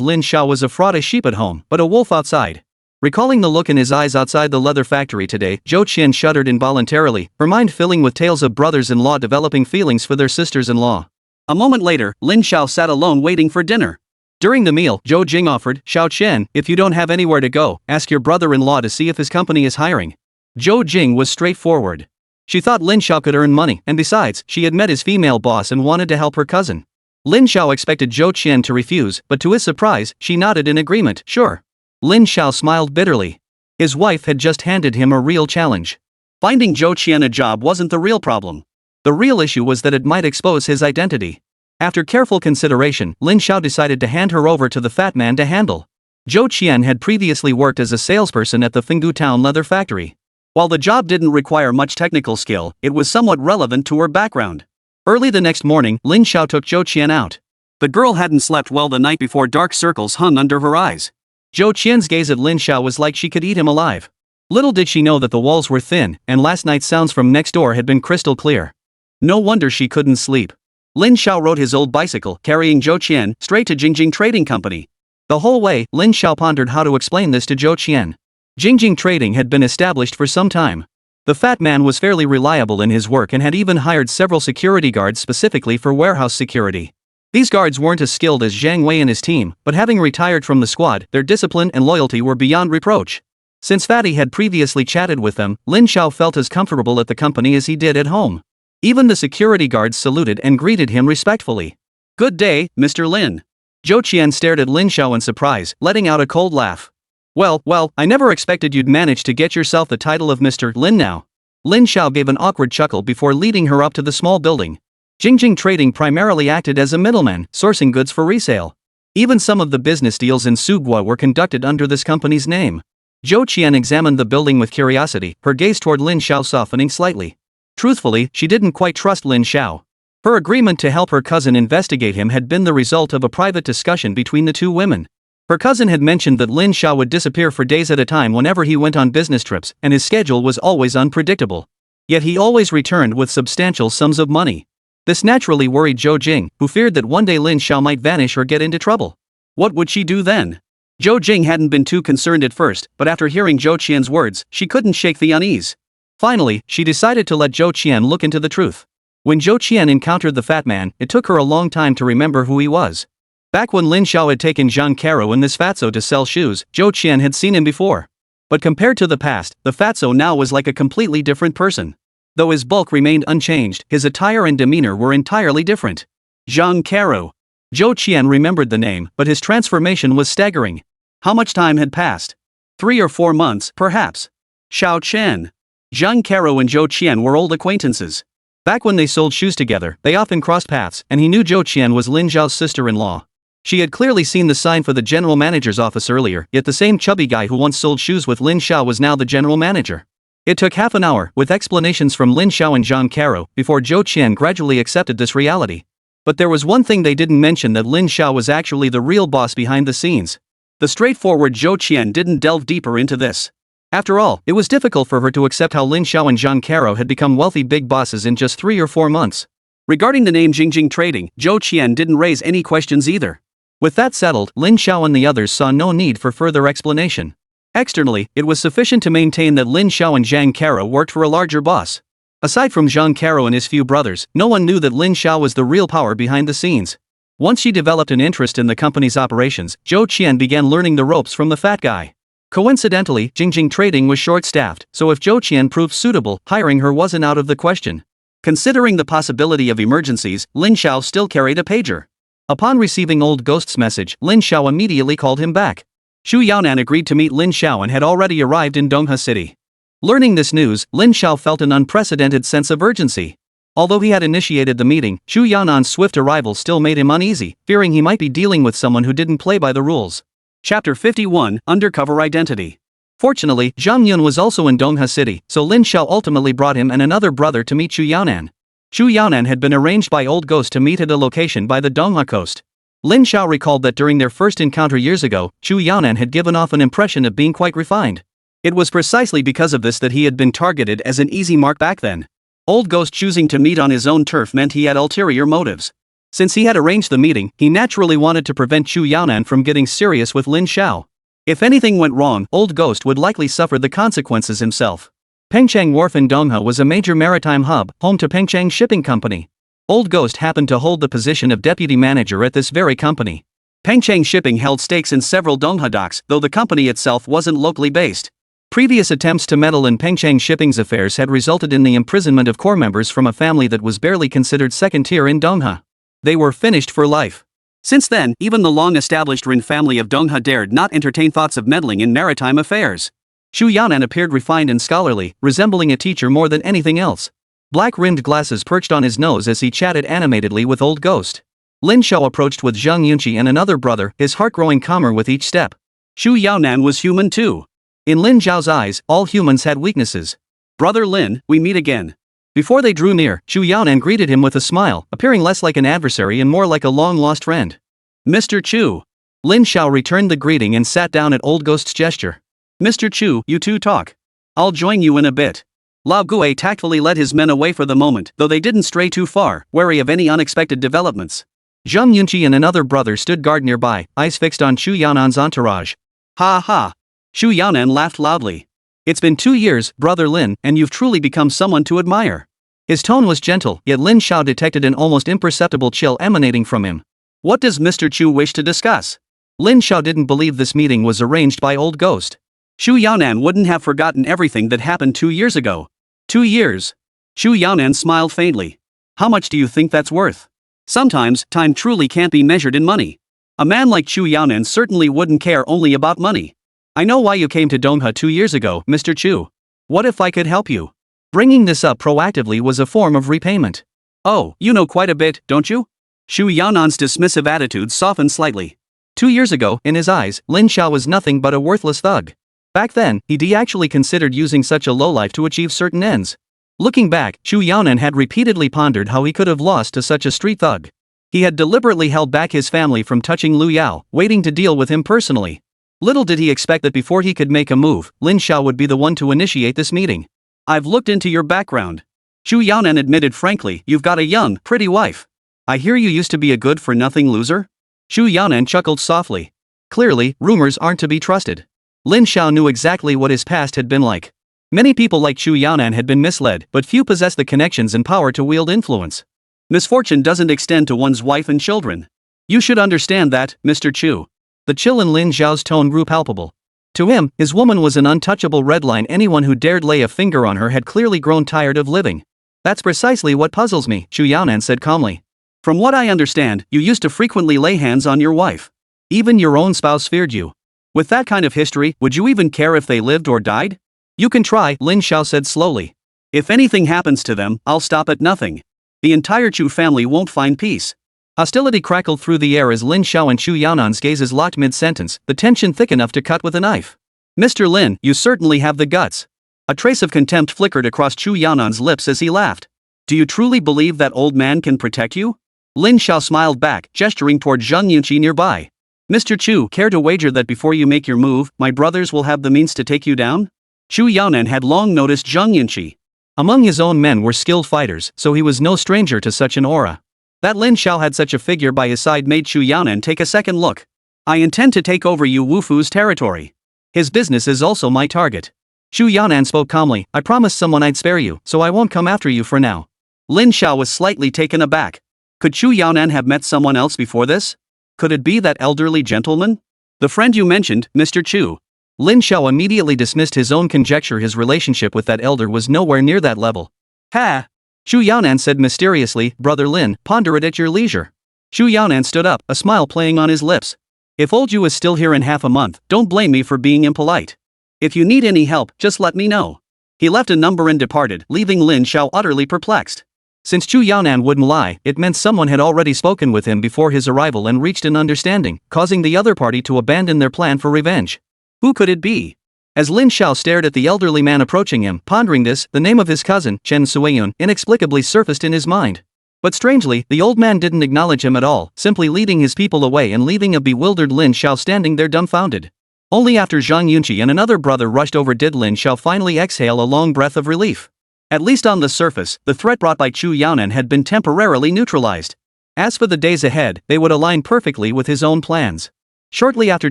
Lin Xiao was a fraud, a sheep at home, but a wolf outside. Recalling the look in his eyes outside the leather factory today, Zhou Qian shuddered involuntarily, her mind filling with tales of brothers-in-law developing feelings for their sisters-in-law. A moment later, Lin Xiao sat alone waiting for dinner. During the meal, Zhou Jing offered, "Xiao Qian, if you don't have anywhere to go, ask your brother-in-law to see if his company is hiring." Zhou Jing was straightforward. She thought Lin Xiao could earn money, and besides, she had met his female boss and wanted to help her cousin. Lin Xiao expected Zhou Qian to refuse, but to his surprise, she nodded in agreement. "Sure." Lin Xiao smiled bitterly. His wife had just handed him a real challenge. Finding Zhou Qian a job wasn't the real problem. The real issue was that it might expose his identity. After careful consideration, Lin Xiao decided to hand her over to the fat man to handle. Zhou Qian had previously worked as a salesperson at the Fengdu Town leather factory. While the job didn't require much technical skill, it was somewhat relevant to her background. Early the next morning, Lin Xiao took Zhou Qian out. The girl hadn't slept well the night before. Dark circles hung under her eyes. Zhou Qian's gaze at Lin Xiao was like she could eat him alive. Little did she know that the walls were thin, and last night's sounds from next door had been crystal clear. No wonder she couldn't sleep. Lin Xiao rode his old bicycle, carrying Zhou Qian, straight to Jingjing Trading Company. The whole way, Lin Xiao pondered how to explain this to Zhou Qian. Jingjing Trading had been established for some time. The fat man was fairly reliable in his work and had even hired several security guards specifically for warehouse security. These guards weren't as skilled as Zhang Wei and his team, but having retired from the squad, their discipline and loyalty were beyond reproach. Since Fatty had previously chatted with them, Lin Xiao felt as comfortable at the company as he did at home. Even the security guards saluted and greeted him respectfully. "Good day, Mr. Lin." Zhou Qian stared at Lin Xiao in surprise, letting out a cold laugh. Well, I never expected you'd manage to get yourself the title of Mr. Lin now." Lin Xiao gave an awkward chuckle before leading her up to the small building. Jingjing Trading primarily acted as a middleman, sourcing goods for resale. Even some of the business deals in Sugua were conducted under this company's name. Zhou Qian examined the building with curiosity, her gaze toward Lin Xiao softening slightly. Truthfully, she didn't quite trust Lin Xiao. Her agreement to help her cousin investigate him had been the result of a private discussion between the two women. Her cousin had mentioned that Lin Xiao would disappear for days at a time whenever he went on business trips, and his schedule was always unpredictable. Yet he always returned with substantial sums of money. This naturally worried Zhou Jing, who feared that one day Lin Xiao might vanish or get into trouble. What would she do then? Zhou Jing hadn't been too concerned at first, but after hearing Zhou Qian's words, she couldn't shake the unease. Finally, she decided to let Zhou Qian look into the truth. When Zhou Qian encountered the fat man, it took her a long time to remember who he was. Back when Lin Xiao had taken Zhang Caro and this fatso to sell shoes, Zhou Qian had seen him before. But compared to the past, the fatso now was like a completely different person. Though his bulk remained unchanged, his attire and demeanor were entirely different. Zhang Caro. Zhou Qian remembered the name, but his transformation was staggering. How much time had passed? 3 or 4 months, perhaps. Xiao Chen. Zhang Caro and Zhou Qian were old acquaintances. Back when they sold shoes together, they often crossed paths, and he knew Zhou Qian was Lin Xiao's sister-in-law. She had clearly seen the sign for the general manager's office earlier, yet the same chubby guy who once sold shoes with Lin Xiao was now the general manager. It took half an hour, with explanations from Lin Xiao and Zhang Caro, before Zhou Qian gradually accepted this reality. But there was one thing they didn't mention, that Lin Xiao was actually the real boss behind the scenes. The straightforward Zhou Qian didn't delve deeper into this. After all, it was difficult for her to accept how Lin Xiao and Zhang Caro had become wealthy big bosses in just 3 or 4 months. Regarding the name Jingjing Trading, Zhou Qian didn't raise any questions either. With that settled, Lin Xiao and the others saw no need for further explanation. Externally, it was sufficient to maintain that Lin Xiao and Zhang Caro worked for a larger boss. Aside from Zhang Caro and his few brothers, no one knew that Lin Xiao was the real power behind the scenes. Once she developed an interest in the company's operations, Zhou Qian began learning the ropes from the fat guy. Coincidentally, Jingjing Trading was short-staffed, so if Zhou Qian proved suitable, hiring her wasn't out of the question. Considering the possibility of emergencies, Lin Xiao still carried a pager. Upon receiving Old Ghost's message, Lin Xiao immediately called him back. Xu Yaonan agreed to meet Lin Xiao and had already arrived in Dongha City. Learning this news, Lin Xiao felt an unprecedented sense of urgency. Although he had initiated the meeting, Xu Yaonan's swift arrival still made him uneasy, fearing he might be dealing with someone who didn't play by the rules. Chapter 51, Undercover Identity. Fortunately, Zhang Yun was also in Dongha City, so Lin Xiao ultimately brought him and another brother to meet Xu Yaonan. Xu Yaonan had been arranged by Old Ghost to meet at a location by the Donghua coast. Lin Xiao recalled that during their first encounter years ago, Xu Yaonan had given off an impression of being quite refined. It was precisely because of this that he had been targeted as an easy mark back then. Old Ghost choosing to meet on his own turf meant he had ulterior motives. Since he had arranged the meeting, he naturally wanted to prevent Xu Yaonan from getting serious with Lin Xiao. If anything went wrong, Old Ghost would likely suffer the consequences himself. Pengcheng Wharf in Dongha was a major maritime hub, home to Pengcheng Shipping Company. Old Ghost happened to hold the position of deputy manager at this very company. Pengcheng Shipping held stakes in several Dongha docks, though the company itself wasn't locally based. Previous attempts to meddle in Pengcheng Shipping's affairs had resulted in the imprisonment of core members from a family that was barely considered second tier in Dongha. They were finished for life. Since then, even the long-established Rin family of Dongha dared not entertain thoughts of meddling in maritime affairs. Xu Yaonan appeared refined and scholarly, resembling a teacher more than anything else. Black-rimmed glasses perched on his nose as he chatted animatedly with Old Ghost. Lin Xiao approached with Zhang Yunqi and another brother, his heart growing calmer with each step. Xu Yaonan was human too. In Lin Zhao's eyes, all humans had weaknesses. "Brother Lin, we meet again." Before they drew near, Xu Yaonan greeted him with a smile, appearing less like an adversary and more like a long-lost friend. "Mr. Chu." Lin Xiao returned the greeting and sat down at Old Ghost's gesture. "Mr. Chu, you two talk. I'll join you in a bit." Lao Gui tactfully led his men away for the moment, though they didn't stray too far, wary of any unexpected developments. Zhang Yunqi and another brother stood guard nearby, eyes fixed on Xu Yaonan's entourage. "Ha ha!" Xu Yaonan laughed loudly. "It's been 2 years, Brother Lin, and you've truly become someone to admire." His tone was gentle, yet Lin Xiao detected an almost imperceptible chill emanating from him. "What does Mr. Chu wish to discuss?" Lin Xiao didn't believe this meeting was arranged by Old Ghost. Xu Yaonan wouldn't have forgotten everything that happened 2 years ago. 2 years? Xu Yaonan smiled faintly. "How much do you think that's worth?" Sometimes, time truly can't be measured in money. A man like Xu Yaonan certainly wouldn't care only about money. "I know why you came to Dongha 2 years ago, Mr. Chu. What if I could help you?" Bringing this up proactively was a form of repayment. "Oh, you know quite a bit, don't you?" Xu Yaonan's dismissive attitude softened slightly. 2 years ago, in his eyes, Lin Xiao was nothing but a worthless thug. Back then, he actually considered using such a lowlife to achieve certain ends. Looking back, Chu Yaonan had repeatedly pondered how he could have lost to such a street thug. He had deliberately held back his family from touching Lu Yao, waiting to deal with him personally. Little did he expect that before he could make a move, Lin Xiao would be the one to initiate this meeting. "I've looked into your background," Chu Yaonan admitted frankly. "You've got a young, pretty wife. I hear you used to be a good-for-nothing loser?" Chu Yaonan chuckled softly. Clearly, rumors aren't to be trusted. Lin Xiao knew exactly what his past had been like. Many people like Chu Yaonan had been misled, but few possessed the connections and power to wield influence. Misfortune doesn't extend to one's wife and children. You should understand that, Mr. Chu. The chill in Lin Xiao's tone grew palpable. To him, his woman was an untouchable red line. Anyone who dared lay a finger on her had clearly grown tired of living. "That's precisely what puzzles me," Chu Yaonan said calmly. "From what I understand, you used to frequently lay hands on your wife. Even your own spouse feared you. With that kind of history, would you even care if they lived or died?" "You can try," Lin Xiao said slowly. "If anything happens to them, I'll stop at nothing. The entire Chu family won't find peace." Hostility crackled through the air as Lin Xiao and Chu Yaonan's gazes locked mid-sentence, the tension thick enough to cut with a knife. "Mr. Lin, you certainly have the guts." A trace of contempt flickered across Chu Yaonan's lips as he laughed. "Do you truly believe that old man can protect you?" Lin Xiao smiled back, gesturing toward Zhang Yunqi nearby. "Mr. Chu, care to wager that before you make your move, my brothers will have the means to take you down?" Chu Yaonan had long noticed Zhang Yunqi. Among his own men were skilled fighters, so he was no stranger to such an aura. That Lin Xiao had such a figure by his side made Chu Yaonan take a second look. "I intend to take over Yu Wufu's territory. His business is also my target." Chu Yaonan spoke calmly. "I promised someone I'd spare you, so I won't come after you for now." Lin Xiao was slightly taken aback. Could Chu Yaonan have met someone else before this? Could it be that elderly gentleman? "The friend you mentioned, Mr. Chu." Lin Xiao immediately dismissed his own conjecture. His relationship with that elder was nowhere near that level. "Ha!" Chu Yaonan said mysteriously. "Brother Lin, ponder it at your leisure." Chu Yaonan stood up, a smile playing on his lips. "If old Yu is still here in half a month, don't blame me for being impolite. If you need any help, just let me know." He left a number and departed, leaving Lin Xiao utterly perplexed. Since Chu Yaonan wouldn't lie, it meant someone had already spoken with him before his arrival and reached an understanding, causing the other party to abandon their plan for revenge. Who could it be? As Lin Xiao stared at the elderly man approaching him, pondering this, the name of his cousin, Chen Suiyun, inexplicably surfaced in his mind. But strangely, the old man didn't acknowledge him at all, simply leading his people away and leaving a bewildered Lin Xiao standing there dumbfounded. Only after Zhang Yunqi and another brother rushed over did Lin Xiao finally exhale a long breath of relief. At least on the surface, the threat brought by Chu Yaonan had been temporarily neutralized. As for the days ahead, they would align perfectly with his own plans. Shortly after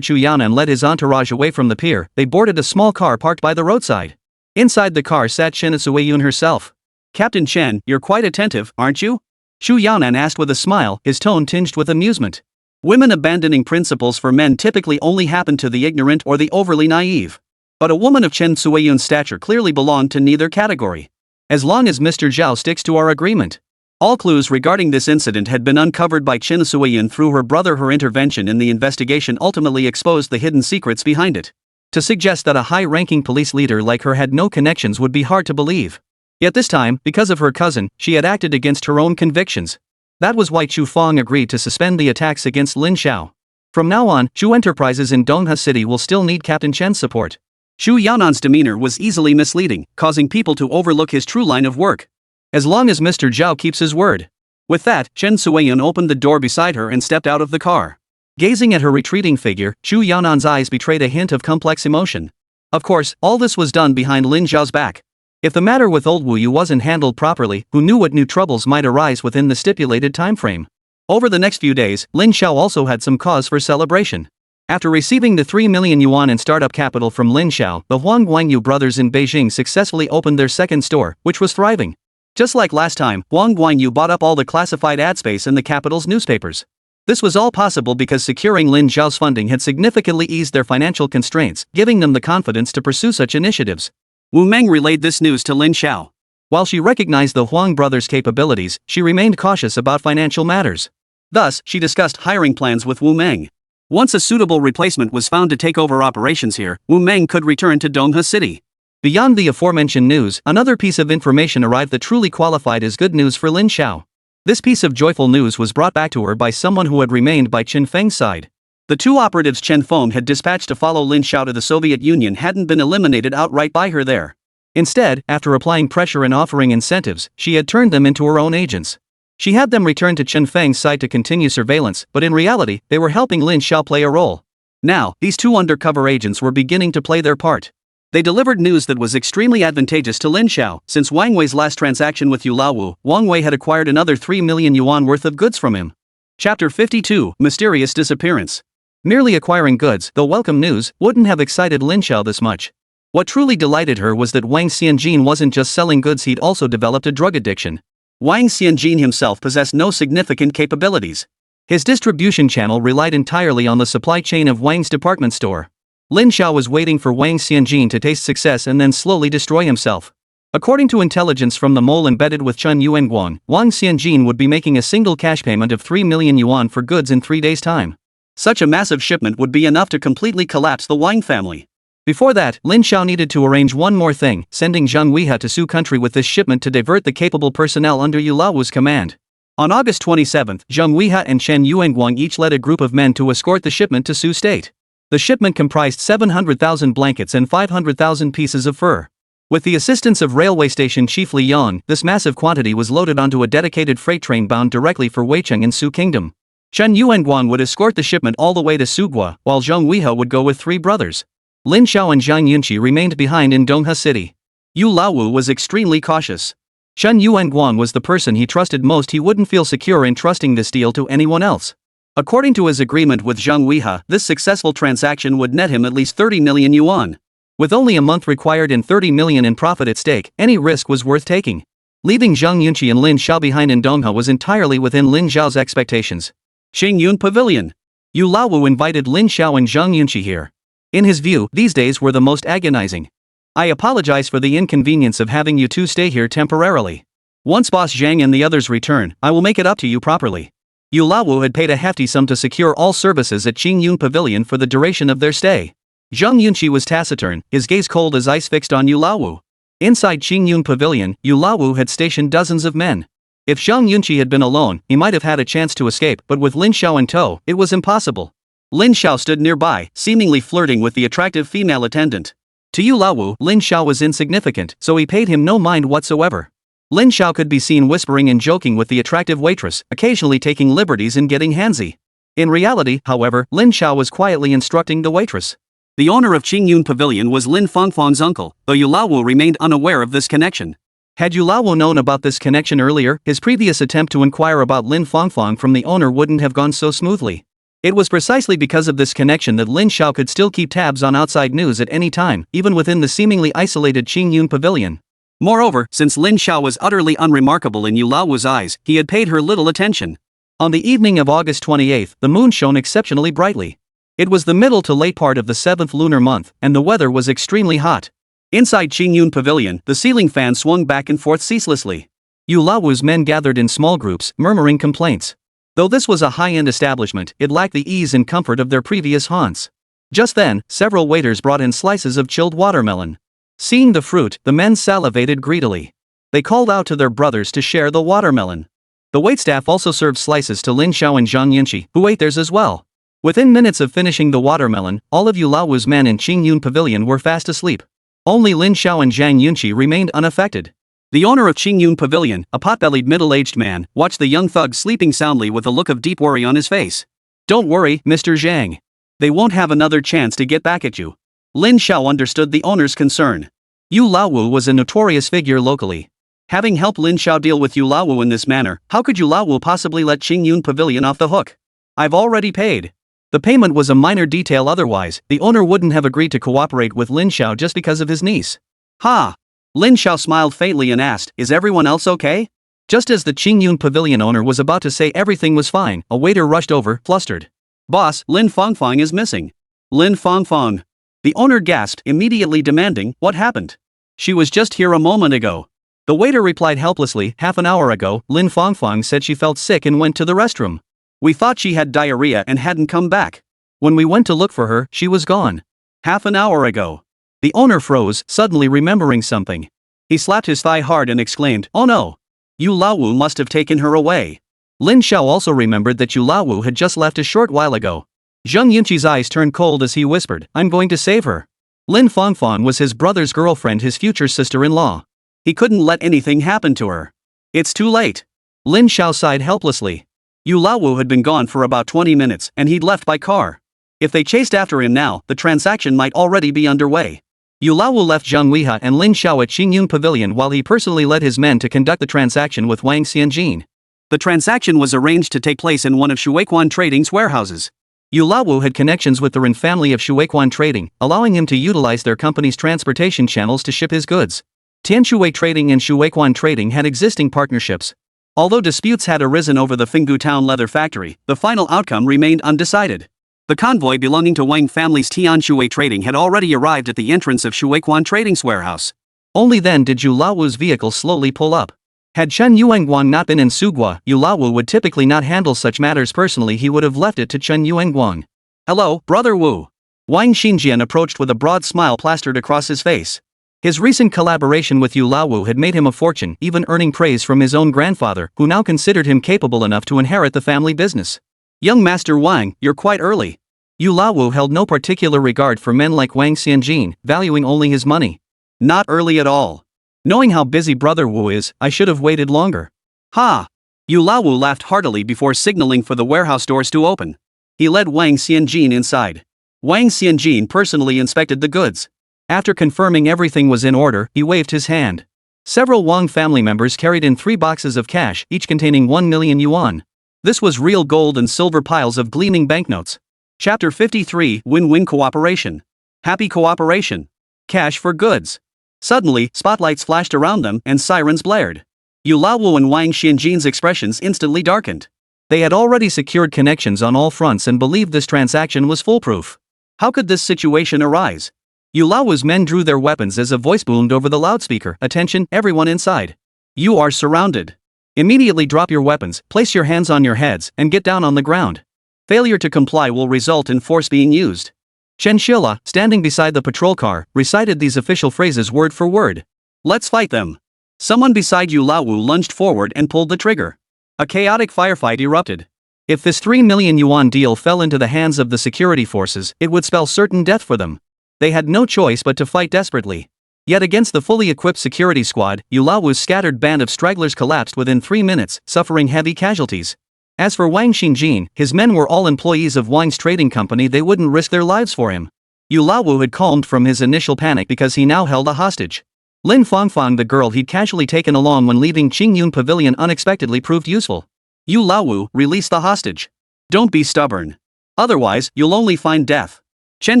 Chu Yaonan led his entourage away from the pier, they boarded a small car parked by the roadside. Inside the car sat Chen Suiyun herself. "Captain Chen, you're quite attentive, aren't you?" Chu Yaonan asked with a smile, his tone tinged with amusement. Women abandoning principles for men typically only happen to the ignorant or the overly naive. But a woman of Chen Suiyun's stature clearly belonged to neither category. "As long as Mr. Zhao sticks to our agreement." All clues regarding this incident had been uncovered by Chen Suiyun through her brother. Her intervention in the investigation ultimately exposed the hidden secrets behind it. To suggest that a high-ranking police leader like her had no connections would be hard to believe. Yet this time, because of her cousin, she had acted against her own convictions. That was why Chu Fong agreed to suspend the attacks against Lin Xiao. From now on, Chu Enterprises in Donghua City will still need Captain Chen's support. Chu Yaonan's demeanor was easily misleading, causing people to overlook his true line of work. As long as Mr. Zhao keeps his word. With that, Chen Suiyun opened the door beside her and stepped out of the car. Gazing at her retreating figure, Chu Yaonan's eyes betrayed a hint of complex emotion. Of course, all this was done behind Lin Xiao's back. If the matter with old Wu Yu wasn't handled properly, who knew what new troubles might arise within the stipulated timeframe? Over the next few days, Lin Xiao also had some cause for celebration. After receiving the 3 million yuan in startup capital from Lin Xiao, the Huang Guangyu brothers in Beijing successfully opened their second store, which was thriving. Just like last time, Huang Guangyu bought up all the classified ad space in the capital's newspapers. This was all possible because securing Lin Xiao's funding had significantly eased their financial constraints, giving them the confidence to pursue such initiatives. Wu Meng relayed this news to Lin Xiao. While she recognized the Huang brothers' capabilities, she remained cautious about financial matters. Thus, she discussed hiring plans with Wu Meng. Once a suitable replacement was found to take over operations here, Wu Meng could return to Donghua City. Beyond the aforementioned news, another piece of information arrived that truly qualified as good news for Lin Xiao. This piece of joyful news was brought back to her by someone who had remained by Chen Feng's side. The two operatives Chen Feng had dispatched to follow Lin Xiao to the Soviet Union hadn't been eliminated outright by her there. Instead, after applying pressure and offering incentives, she had turned them into her own agents. She had them return to Chen Feng's side to continue surveillance, but in reality, they were helping Lin Xiao play a role. Now, these two undercover agents were beginning to play their part. They delivered news that was extremely advantageous to Lin Xiao. Since Wang Wei's last transaction with Yu Laowu, Wang Wei had acquired another 3 million yuan worth of goods from him. Chapter 52, Mysterious Disappearance. Merely acquiring goods, though welcome news, wouldn't have excited Lin Xiao this much. What truly delighted her was that Wang Xianjin wasn't just selling goods, he'd also developed a drug addiction. Wang Xianjin himself possessed no significant capabilities. His distribution channel relied entirely on the supply chain of Wang's department store. Lin Xiao was waiting for Wang Xianjin to taste success and then slowly destroy himself. According to intelligence from the mole embedded with Chen Yuanguang, Wang Xianjin would be making a single cash payment of 3 million yuan for goods in 3 days' time. Such a massive shipment would be enough to completely collapse the Wang family. Before that, Lin Xiao needed to arrange one more thing, sending Zhang Weihe to Su country with this shipment to divert the capable personnel under Yu Laowu's command. On August 27, Zhang Weihe and Chen Yuanguang each led a group of men to escort the shipment to Su state. The shipment comprised 700,000 blankets and 500,000 pieces of fur. With the assistance of railway station chief Li Yang, this massive quantity was loaded onto a dedicated freight train bound directly for Weicheng in Su Kingdom. Chen Yuanguang would escort the shipment all the way to Sugua, while Zhang Weihe would go with 3 brothers. Lin Xiao and Zhang Yunqi remained behind in Donghe City. Yu Laowu was extremely cautious. Chen Yuanguang was the person he trusted most. He wouldn't feel secure in trusting this deal to anyone else. According to his agreement with Zhang Weihe, this successful transaction would net him at least 30 million yuan. With only a month required and 30 million in profit at stake, any risk was worth taking. Leaving Zhang Yunqi and Lin Xiao behind in Donghe was entirely within Lin Xiao's expectations. Xingyun Pavilion. Yu Laowu invited Lin Xiao and Zhang Yunqi here. In his view, these days were the most agonizing. I apologize for the inconvenience of having you two stay here temporarily. Once Boss Zhang and the others return, I will make it up to you properly. Yu Laowu had paid a hefty sum to secure all services at Qingyun Pavilion for the duration of their stay. Zhang Yunqi was taciturn, his gaze cold as ice fixed on Yu Laowu. Inside Qingyun Pavilion, Yu Laowu had stationed dozens of men. If Zhang Yunqi had been alone, he might have had a chance to escape, but with Lin Xiao in tow, it was impossible. Lin Xiao stood nearby, seemingly flirting with the attractive female attendant. To Yu Laowu, Lin Xiao was insignificant, so he paid him no mind whatsoever. Lin Xiao could be seen whispering and joking with the attractive waitress, occasionally taking liberties and getting handsy. In reality, however, Lin Xiao was quietly instructing the waitress. The owner of Qingyun Pavilion was Lin Fangfang's uncle, though Yu Laowu remained unaware of this connection. Had Yu Laowu known about this connection earlier, his previous attempt to inquire about Lin Fangfang from the owner wouldn't have gone so smoothly. It was precisely because of this connection that Lin Xiao could still keep tabs on outside news at any time, even within the seemingly isolated Qingyun Pavilion. Moreover, since Lin Xiao was utterly unremarkable in Yu Laowu's eyes, he had paid her little attention. On the evening of August 28, the moon shone exceptionally brightly. It was the middle to late part of the 7th lunar month, and the weather was extremely hot. Inside Qingyun Pavilion, the ceiling fan swung back and forth ceaselessly. Yu Laowu's men gathered in small groups, murmuring complaints. Though this was a high-end establishment, it lacked the ease and comfort of their previous haunts. Just then, several waiters brought in slices of chilled watermelon. Seeing the fruit, the men salivated greedily. They called out to their brothers to share the watermelon. The waitstaff also served slices to Lin Xiao and Zhang Yunqi, who ate theirs as well. Within minutes of finishing the watermelon, all of Yu Laowu's men in Qingyun Pavilion were fast asleep. Only Lin Xiao and Zhang Yunqi remained unaffected. The owner of Qingyun Pavilion, a pot-bellied middle-aged man, watched the young thug sleeping soundly with a look of deep worry on his face. "Don't worry, Mr. Zhang. They won't have another chance to get back at you." Lin Xiao understood the owner's concern. Yu Laowu was a notorious figure locally. Having helped Lin Xiao deal with Yu Laowu in this manner, how could Yu Laowu possibly let Qingyun Pavilion off the hook? "I've already paid." The payment was a minor detail, otherwise, the owner wouldn't have agreed to cooperate with Lin Xiao just because of his niece. "Ha!" Lin Xiao smiled faintly and asked, "Is everyone else okay?" Just as the Qingyun Pavilion owner was about to say everything was fine, a waiter rushed over, flustered. "Boss, Lin Fangfang is missing." "Lin Fangfang?" The owner gasped, immediately demanding, "What happened?" "She was just here a moment ago." The waiter replied helplessly, "Half an hour ago, Lin Fangfang said she felt sick and went to the restroom. We thought she had diarrhea and hadn't come back. When we went to look for her, she was gone." "Half an hour ago." The owner froze, suddenly remembering something. He slapped his thigh hard and exclaimed, "Oh no! Yu Laowu must have taken her away." Lin Xiao also remembered that Yu Laowu had just left a short while ago. Zhang Yunqi's eyes turned cold as he whispered, "I'm going to save her." Lin Fangfang was his brother's girlfriend, his future sister-in-law. He couldn't let anything happen to her. It's too late. Lin Xiao sighed helplessly. Yu Laowu had been gone for about 20 minutes and he'd left by car. If they chased after him now, the transaction might already be underway. Yu Laowu left Zhang Weihua and Lin Xiao at Qingyun Pavilion while he personally led his men to conduct the transaction with Wang Xianjin. The transaction was arranged to take place in one of Shuequan Trading's warehouses. Yu Laowu had connections with the Ren family of Shuequan Trading, allowing him to utilize their company's transportation channels to ship his goods. Tianshui Trading and Shuequan Trading had existing partnerships. Although disputes had arisen over the Fenggu Town leather factory, the final outcome remained undecided. The convoy belonging to Wang family's Tianshui Trading had already arrived at the entrance of Shuequan Trading's warehouse. Only then did Yu Laowu's vehicle slowly pull up. Had Chen Yuanguang not been in Sugua, Yu Laowu would typically not handle such matters personally. He would have left it to Chen Yuanguang. "Hello, Brother Wu." Wang Xinjian approached with a broad smile plastered across his face. His recent collaboration with Yu Laowu had made him a fortune, even earning praise from his own grandfather, who now considered him capable enough to inherit the family business. "Young Master Wang, you're quite early." Yu Laowu held no particular regard for men like Wang Xianjin, valuing only his money. "Not early at all. Knowing how busy Brother Wu is, I should have waited longer." "Ha!" Yu Laowu laughed heartily before signaling for the warehouse doors to open. He led Wang Xianjin inside. Wang Xianjin personally inspected the goods. After confirming everything was in order, he waved his hand. Several Wang family members carried in 3 boxes of cash, each containing 1 million yuan. This was real gold and silver piles of gleaming banknotes. Chapter 53, Win-Win Cooperation. Happy cooperation. Cash for goods. Suddenly, spotlights flashed around them and sirens blared. Yu Laowu and Wang Xianjin's expressions instantly darkened. They had already secured connections on all fronts and believed this transaction was foolproof. How could this situation arise? Yu Laowu's men drew their weapons as a voice boomed over the loudspeaker. "Attention, everyone inside. You are surrounded. Immediately drop your weapons, place your hands on your heads, and get down on the ground. Failure to comply will result in force being used." Chen Shila, standing beside the patrol car, recited these official phrases word for word. "Let's fight them." Someone beside Yu Laowu lunged forward and pulled the trigger. A chaotic firefight erupted. If this 3 million yuan deal fell into the hands of the security forces, it would spell certain death for them. They had no choice but to fight desperately. Yet against the fully equipped security squad, Yu Laowu's scattered band of stragglers collapsed within 3 minutes, suffering heavy casualties. As for Wang Xinjin, his men were all employees of Wang's trading company. They wouldn't risk their lives for him. Yu Laowu had calmed from his initial panic because he now held a hostage. Lin Fangfang, the girl he'd casually taken along when leaving Qingyun Pavilion, unexpectedly proved useful. "Yu Laowu, release the hostage. Don't be stubborn. Otherwise, you'll only find death." Chen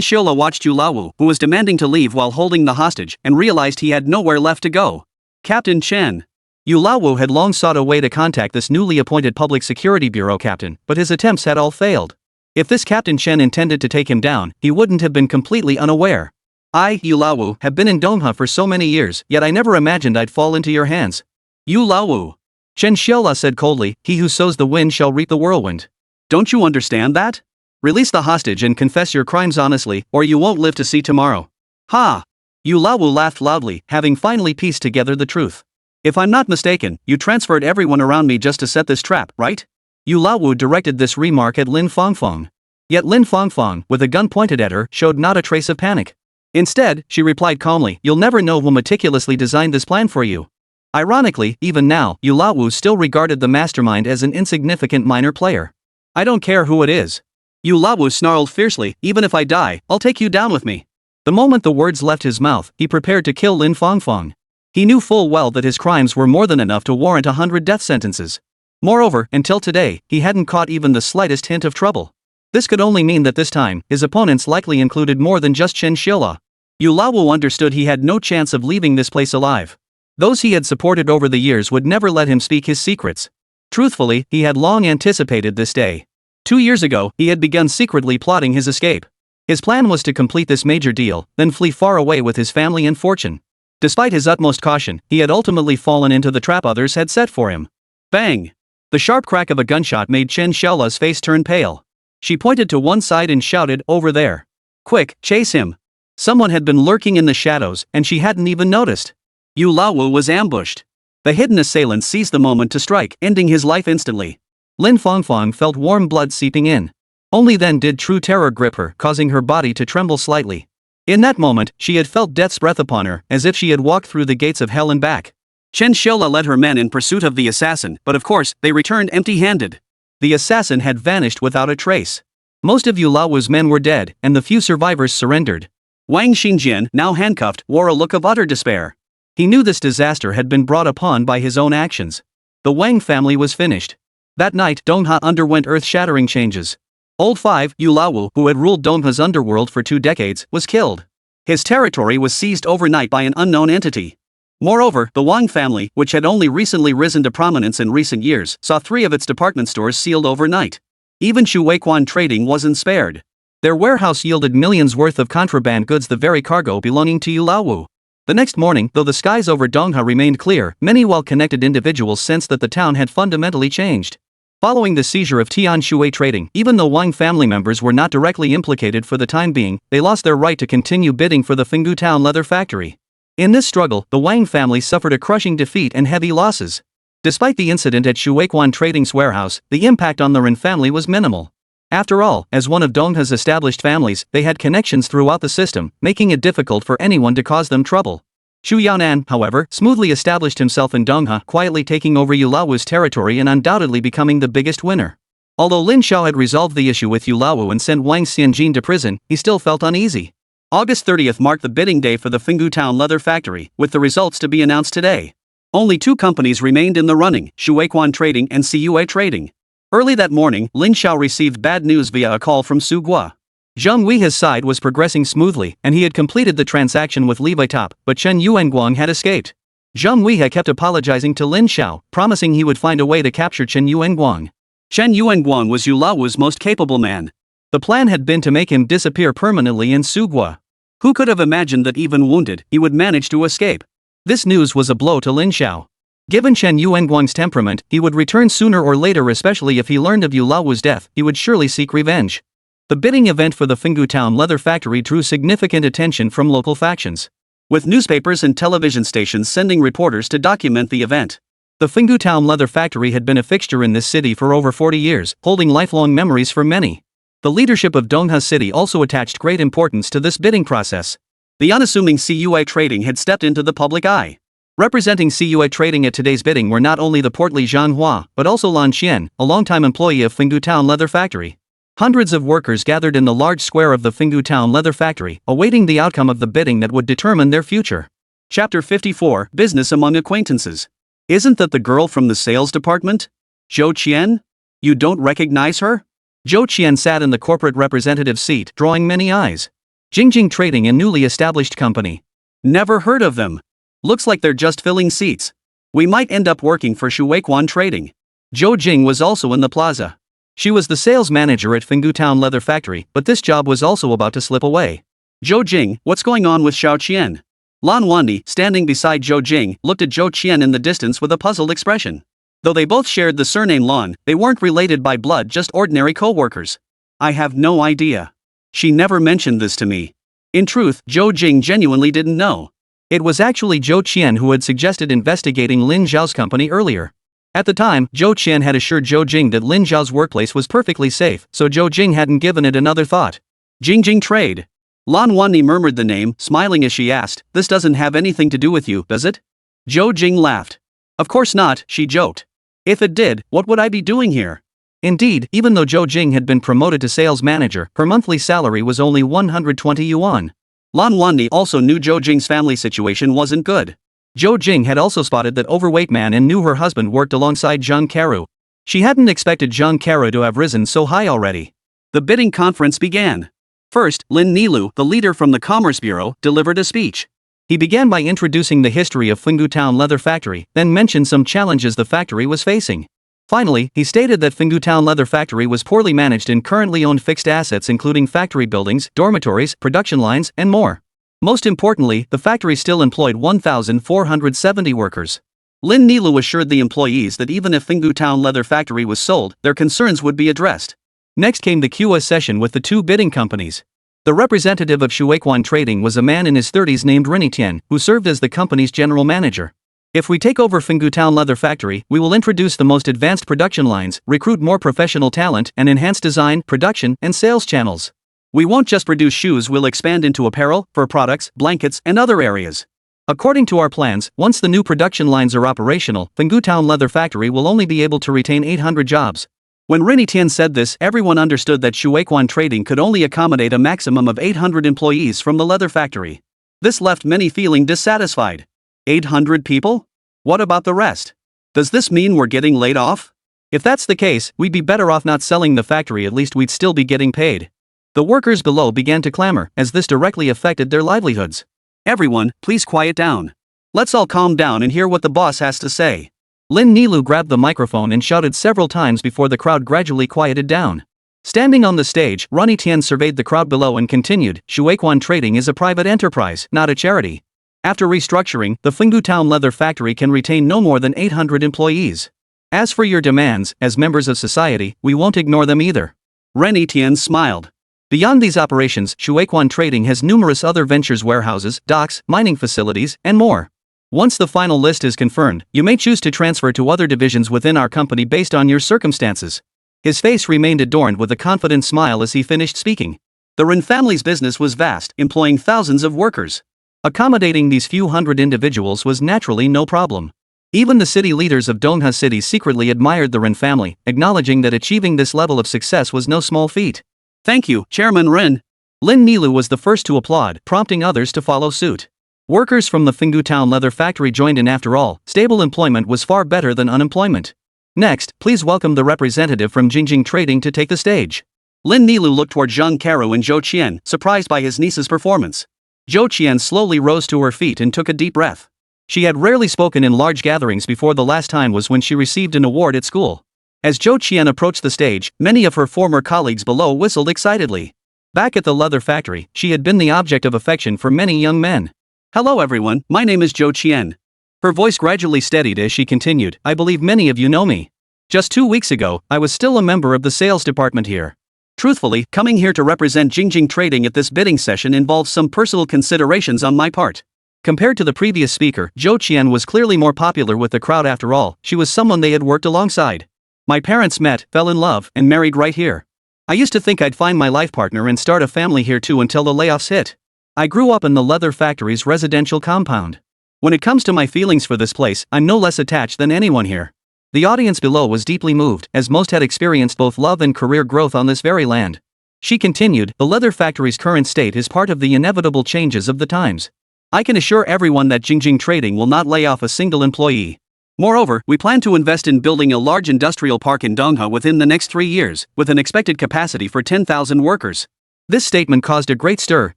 Shila watched Yu Laowu, who was demanding to leave while holding the hostage, and realized he had nowhere left to go. "Captain Chen." Yu Laowu had long sought a way to contact this newly appointed Public Security Bureau captain, but his attempts had all failed. If this Captain Chen intended to take him down, he wouldn't have been completely unaware. "I, Yu Laowu, have been in Donghua for so many years, yet I never imagined I'd fall into your hands." "Yu Laowu," Chen Shila said coldly, "he who sows the wind shall reap the whirlwind. Don't you understand that? Release the hostage and confess your crimes honestly, or you won't live to see tomorrow." "Ha!" Yu Laowu laughed loudly, having finally pieced together the truth. "If I'm not mistaken, you transferred everyone around me just to set this trap, right?" Yu Laowu directed this remark at Lin Fangfang. Yet Lin Fangfang, with a gun pointed at her, showed not a trace of panic. Instead, she replied calmly, "You'll never know who meticulously designed this plan for you." Ironically, even now, Yu Laowu still regarded the mastermind as an insignificant minor player. "I don't care who it is." Yu Laowu snarled fiercely, "Even if I die, I'll take you down with me." The moment the words left his mouth, he prepared to kill Lin Fangfang. He knew full well that his crimes were more than enough to warrant 100 death sentences. Moreover, until today, he hadn't caught even the slightest hint of trouble. This could only mean that this time, his opponents likely included more than just Chen Shila. Yu Laowu understood he had no chance of leaving this place alive. Those he had supported over the years would never let him speak his secrets. Truthfully, he had long anticipated this day. 2 years ago, he had begun secretly plotting his escape. His plan was to complete this major deal, then flee far away with his family and fortune. Despite his utmost caution, he had ultimately fallen into the trap others had set for him. Bang! The sharp crack of a gunshot made Chen Shila's face turn pale. She pointed to one side and shouted, "Over there. Quick, chase him." Someone had been lurking in the shadows, and she hadn't even noticed. Yu Laowu was ambushed. The hidden assailant seized the moment to strike, ending his life instantly. Lin Fangfang felt warm blood seeping in. Only then did true terror grip her, causing her body to tremble slightly. In that moment, she had felt death's breath upon her, as if she had walked through the gates of hell and back. Chen Xiaola led her men in pursuit of the assassin, but of course, they returned empty-handed. The assassin had vanished without a trace. Most of Yu Lao's men were dead, and the few survivors surrendered. Wang Xingjian, now handcuffed, wore a look of utter despair. He knew this disaster had been brought upon by his own actions. The Wang family was finished. That night, Dongha underwent earth-shattering changes. Old 5, Yu Lao, who had ruled Dongha's underworld for 2 decades, was killed. His territory was seized overnight by an unknown entity. Moreover, the Wang family, which had only recently risen to prominence in recent years, saw 3 of its department stores sealed overnight. Even Shuweiquan trading wasn't spared. Their warehouse yielded millions worth of contraband goods, the very cargo belonging to Yu Lao. The next morning, though the skies over Dongha remained clear, many well-connected individuals sensed that the town had fundamentally changed. Following the seizure of Tian Shui trading, even though Wang family members were not directly implicated for the time being, they lost their right to continue bidding for the Fenggu Town leather factory. In this struggle, the Wang family suffered a crushing defeat and heavy losses. Despite the incident at Shuweiquan Trading's warehouse, the impact on the Ren family was minimal. After all, as one of Dongha's established families, they had connections throughout the system, making it difficult for anyone to cause them trouble. Xu Yanan, however, smoothly established himself in Dongha, quietly taking over Yu Lao's territory and undoubtedly becoming the biggest winner. Although Lin Xiao had resolved the issue with Yu Lao and sent Wang Xianjin to prison, he still felt uneasy. August 30th marked the bidding day for the Fenggu Town leather factory, with the results to be announced today. Only 2 companies remained in the running, Shuweiquan Trading and Cua Trading. Early that morning, Lin Xiao received bad news via a call from Su Gua. Zheng Weihe's side was progressing smoothly, and he had completed the transaction with Levi Top, but Chen Yuanguang had escaped. Zheng Weihe kept apologizing to Lin Xiao, promising he would find a way to capture Chen Yuanguang. Chen Yuanguang was Yu Lao's most capable man. The plan had been to make him disappear permanently in Su Gua. Who could have imagined that even wounded, he would manage to escape? This news was a blow to Lin Xiao. Given Chen Yuanguang's temperament, he would return sooner or later, especially if he learned of Yu Lao's death, he would surely seek revenge. The bidding event for the Fenggu Town leather factory drew significant attention from local factions, with newspapers and television stations sending reporters to document the event. The Fenggu Town leather factory had been a fixture in this city for over 40 years, holding lifelong memories for many. The leadership of Dongha City also attached great importance to this bidding process. The unassuming Cua Trading had stepped into the public eye. Representing Cua Trading at today's bidding were not only the portly Zhang Hua, but also Lan Xian, a longtime employee of Fenggu Town leather factory. Hundreds of workers gathered in the large square of the Fenggu Town leather factory, awaiting the outcome of the bidding that would determine their future. Chapter 54, Business Among Acquaintances. Isn't that the girl from the sales department? Zhou Qian? You don't recognize her? Zhou Qian sat in the corporate representative seat, drawing many eyes. Jingjing Trading, a newly established company. Never heard of them. Looks like they're just filling seats. We might end up working for Shuweiquan Trading. Zhou Jing was also in the plaza. She was the sales manager at Fenggu Town leather factory, but this job was also about to slip away. Zhou Jing, what's going on with Xiao Qian? Lan Wandi, standing beside Zhou Jing, looked at Zhou Qian in the distance with a puzzled expression. Though they both shared the surname Lan, they weren't related by blood, just ordinary co-workers. I have no idea. She never mentioned this to me. In truth, Zhou Jing genuinely didn't know. It was actually Zhou Qian who had suggested investigating Lin Zhao's company earlier. At the time, Zhou Qian had assured Zhou Jing that Lin Zhao's workplace was perfectly safe, so Zhou Jing hadn't given it another thought. Jingjing Trade. Lan Wanni murmured the name, smiling as she asked, "This doesn't have anything to do with you, does it?" Zhou Jing laughed. "Of course not," she joked. "If it did, what would I be doing here?" Indeed, even though Zhou Jing had been promoted to sales manager, her monthly salary was only 120 yuan. Lan Wanni also knew Zhou Jing's family situation wasn't good. Zhou Jing had also spotted that overweight man and knew her husband worked alongside Zhang Karu. She hadn't expected Zhang Karu to have risen so high already. The bidding conference began. First, Lin Nilu, the leader from the Commerce Bureau, delivered a speech. He began by introducing the history of Fenggu Town leather factory, then mentioned some challenges the factory was facing. Finally, he stated that Fenggu Town leather factory was poorly managed in currently owned fixed assets including factory buildings, dormitories, production lines, and more. Most importantly, the factory still employed 1,470 workers. Lin Nilu assured the employees that even if Fenggu Town leather factory was sold, their concerns would be addressed. Next came the QA session with the 2 bidding companies. The representative of Shuweiquan Trading was a man in his 30s named Ren Tian, who served as the company's general manager. "If we take over Fenggu Town leather factory, we will introduce the most advanced production lines, recruit more professional talent, and enhance design, production, and sales channels. We won't just produce shoes, we'll expand into apparel, fur products, blankets, and other areas. According to our plans, once the new production lines are operational, Town Leather Factory will only be able to retain 800 jobs. When Ren Tian said this, everyone understood that Shuequan Trading could only accommodate a maximum of 800 employees from the leather factory. This left many feeling dissatisfied. 800 people? What about the rest? Does this mean we're getting laid off? If that's the case, we'd be better off not selling the factory, at least we'd still be getting paid. The workers below began to clamor, as this directly affected their livelihoods. Everyone, please quiet down. Let's all calm down and hear what the boss has to say. Lin Nilu grabbed the microphone and shouted several times before the crowd gradually quieted down. Standing on the stage, Ronnie Tian surveyed the crowd below and continued, Shuequan Trading is a private enterprise, not a charity. After restructuring, the Town Leather Factory can retain no more than 800 employees. As for your demands, as members of society, we won't ignore them either. Ren Tian smiled. Beyond these operations, Shuequan Trading has numerous other ventures, warehouses, docks, mining facilities, and more. Once the final list is confirmed, you may choose to transfer to other divisions within our company based on your circumstances. His face remained adorned with a confident smile as he finished speaking. The Ren family's business was vast, employing thousands of workers. Accommodating these few hundred individuals was naturally no problem. Even the city leaders of Dongha City secretly admired the Ren family, acknowledging that achieving this level of success was no small feat. Thank you, Chairman Ren. Lin Nilu was the first to applaud, prompting others to follow suit. Workers from the Town Leather Factory joined in. After all, stable employment was far better than unemployment. Next, please welcome the representative from Jingjing Trading to take the stage. Lin Nilu looked toward Zhang Karu and Zhou Qian, surprised by his niece's performance. Zhou Qian slowly rose to her feet and took a deep breath. She had rarely spoken in large gatherings before. The last time was when she received an award at school. As Zhou Qian approached the stage, many of her former colleagues below whistled excitedly. Back at the leather factory, she had been the object of affection for many young men. Hello everyone, my name is Zhou Qian. Her voice gradually steadied as she continued, I believe many of you know me. Just 2 weeks ago, I was still a member of the sales department here. Truthfully, coming here to represent Jingjing Trading at this bidding session involves some personal considerations on my part. Compared to the previous speaker, Zhou Qian was clearly more popular with the crowd. After all, she was someone they had worked alongside. My parents met, fell in love, and married right here. I used to think I'd find my life partner and start a family here too until the layoffs hit. I grew up in the leather factory's residential compound. When it comes to my feelings for this place, I'm no less attached than anyone here. The audience below was deeply moved, as most had experienced both love and career growth on this very land. She continued, the leather factory's current state is part of the inevitable changes of the times. I can assure everyone that Jingjing Trading will not lay off a single employee. Moreover, we plan to invest in building a large industrial park in Dongha within the next 3 years, with an expected capacity for 10,000 workers. This statement caused a great stir,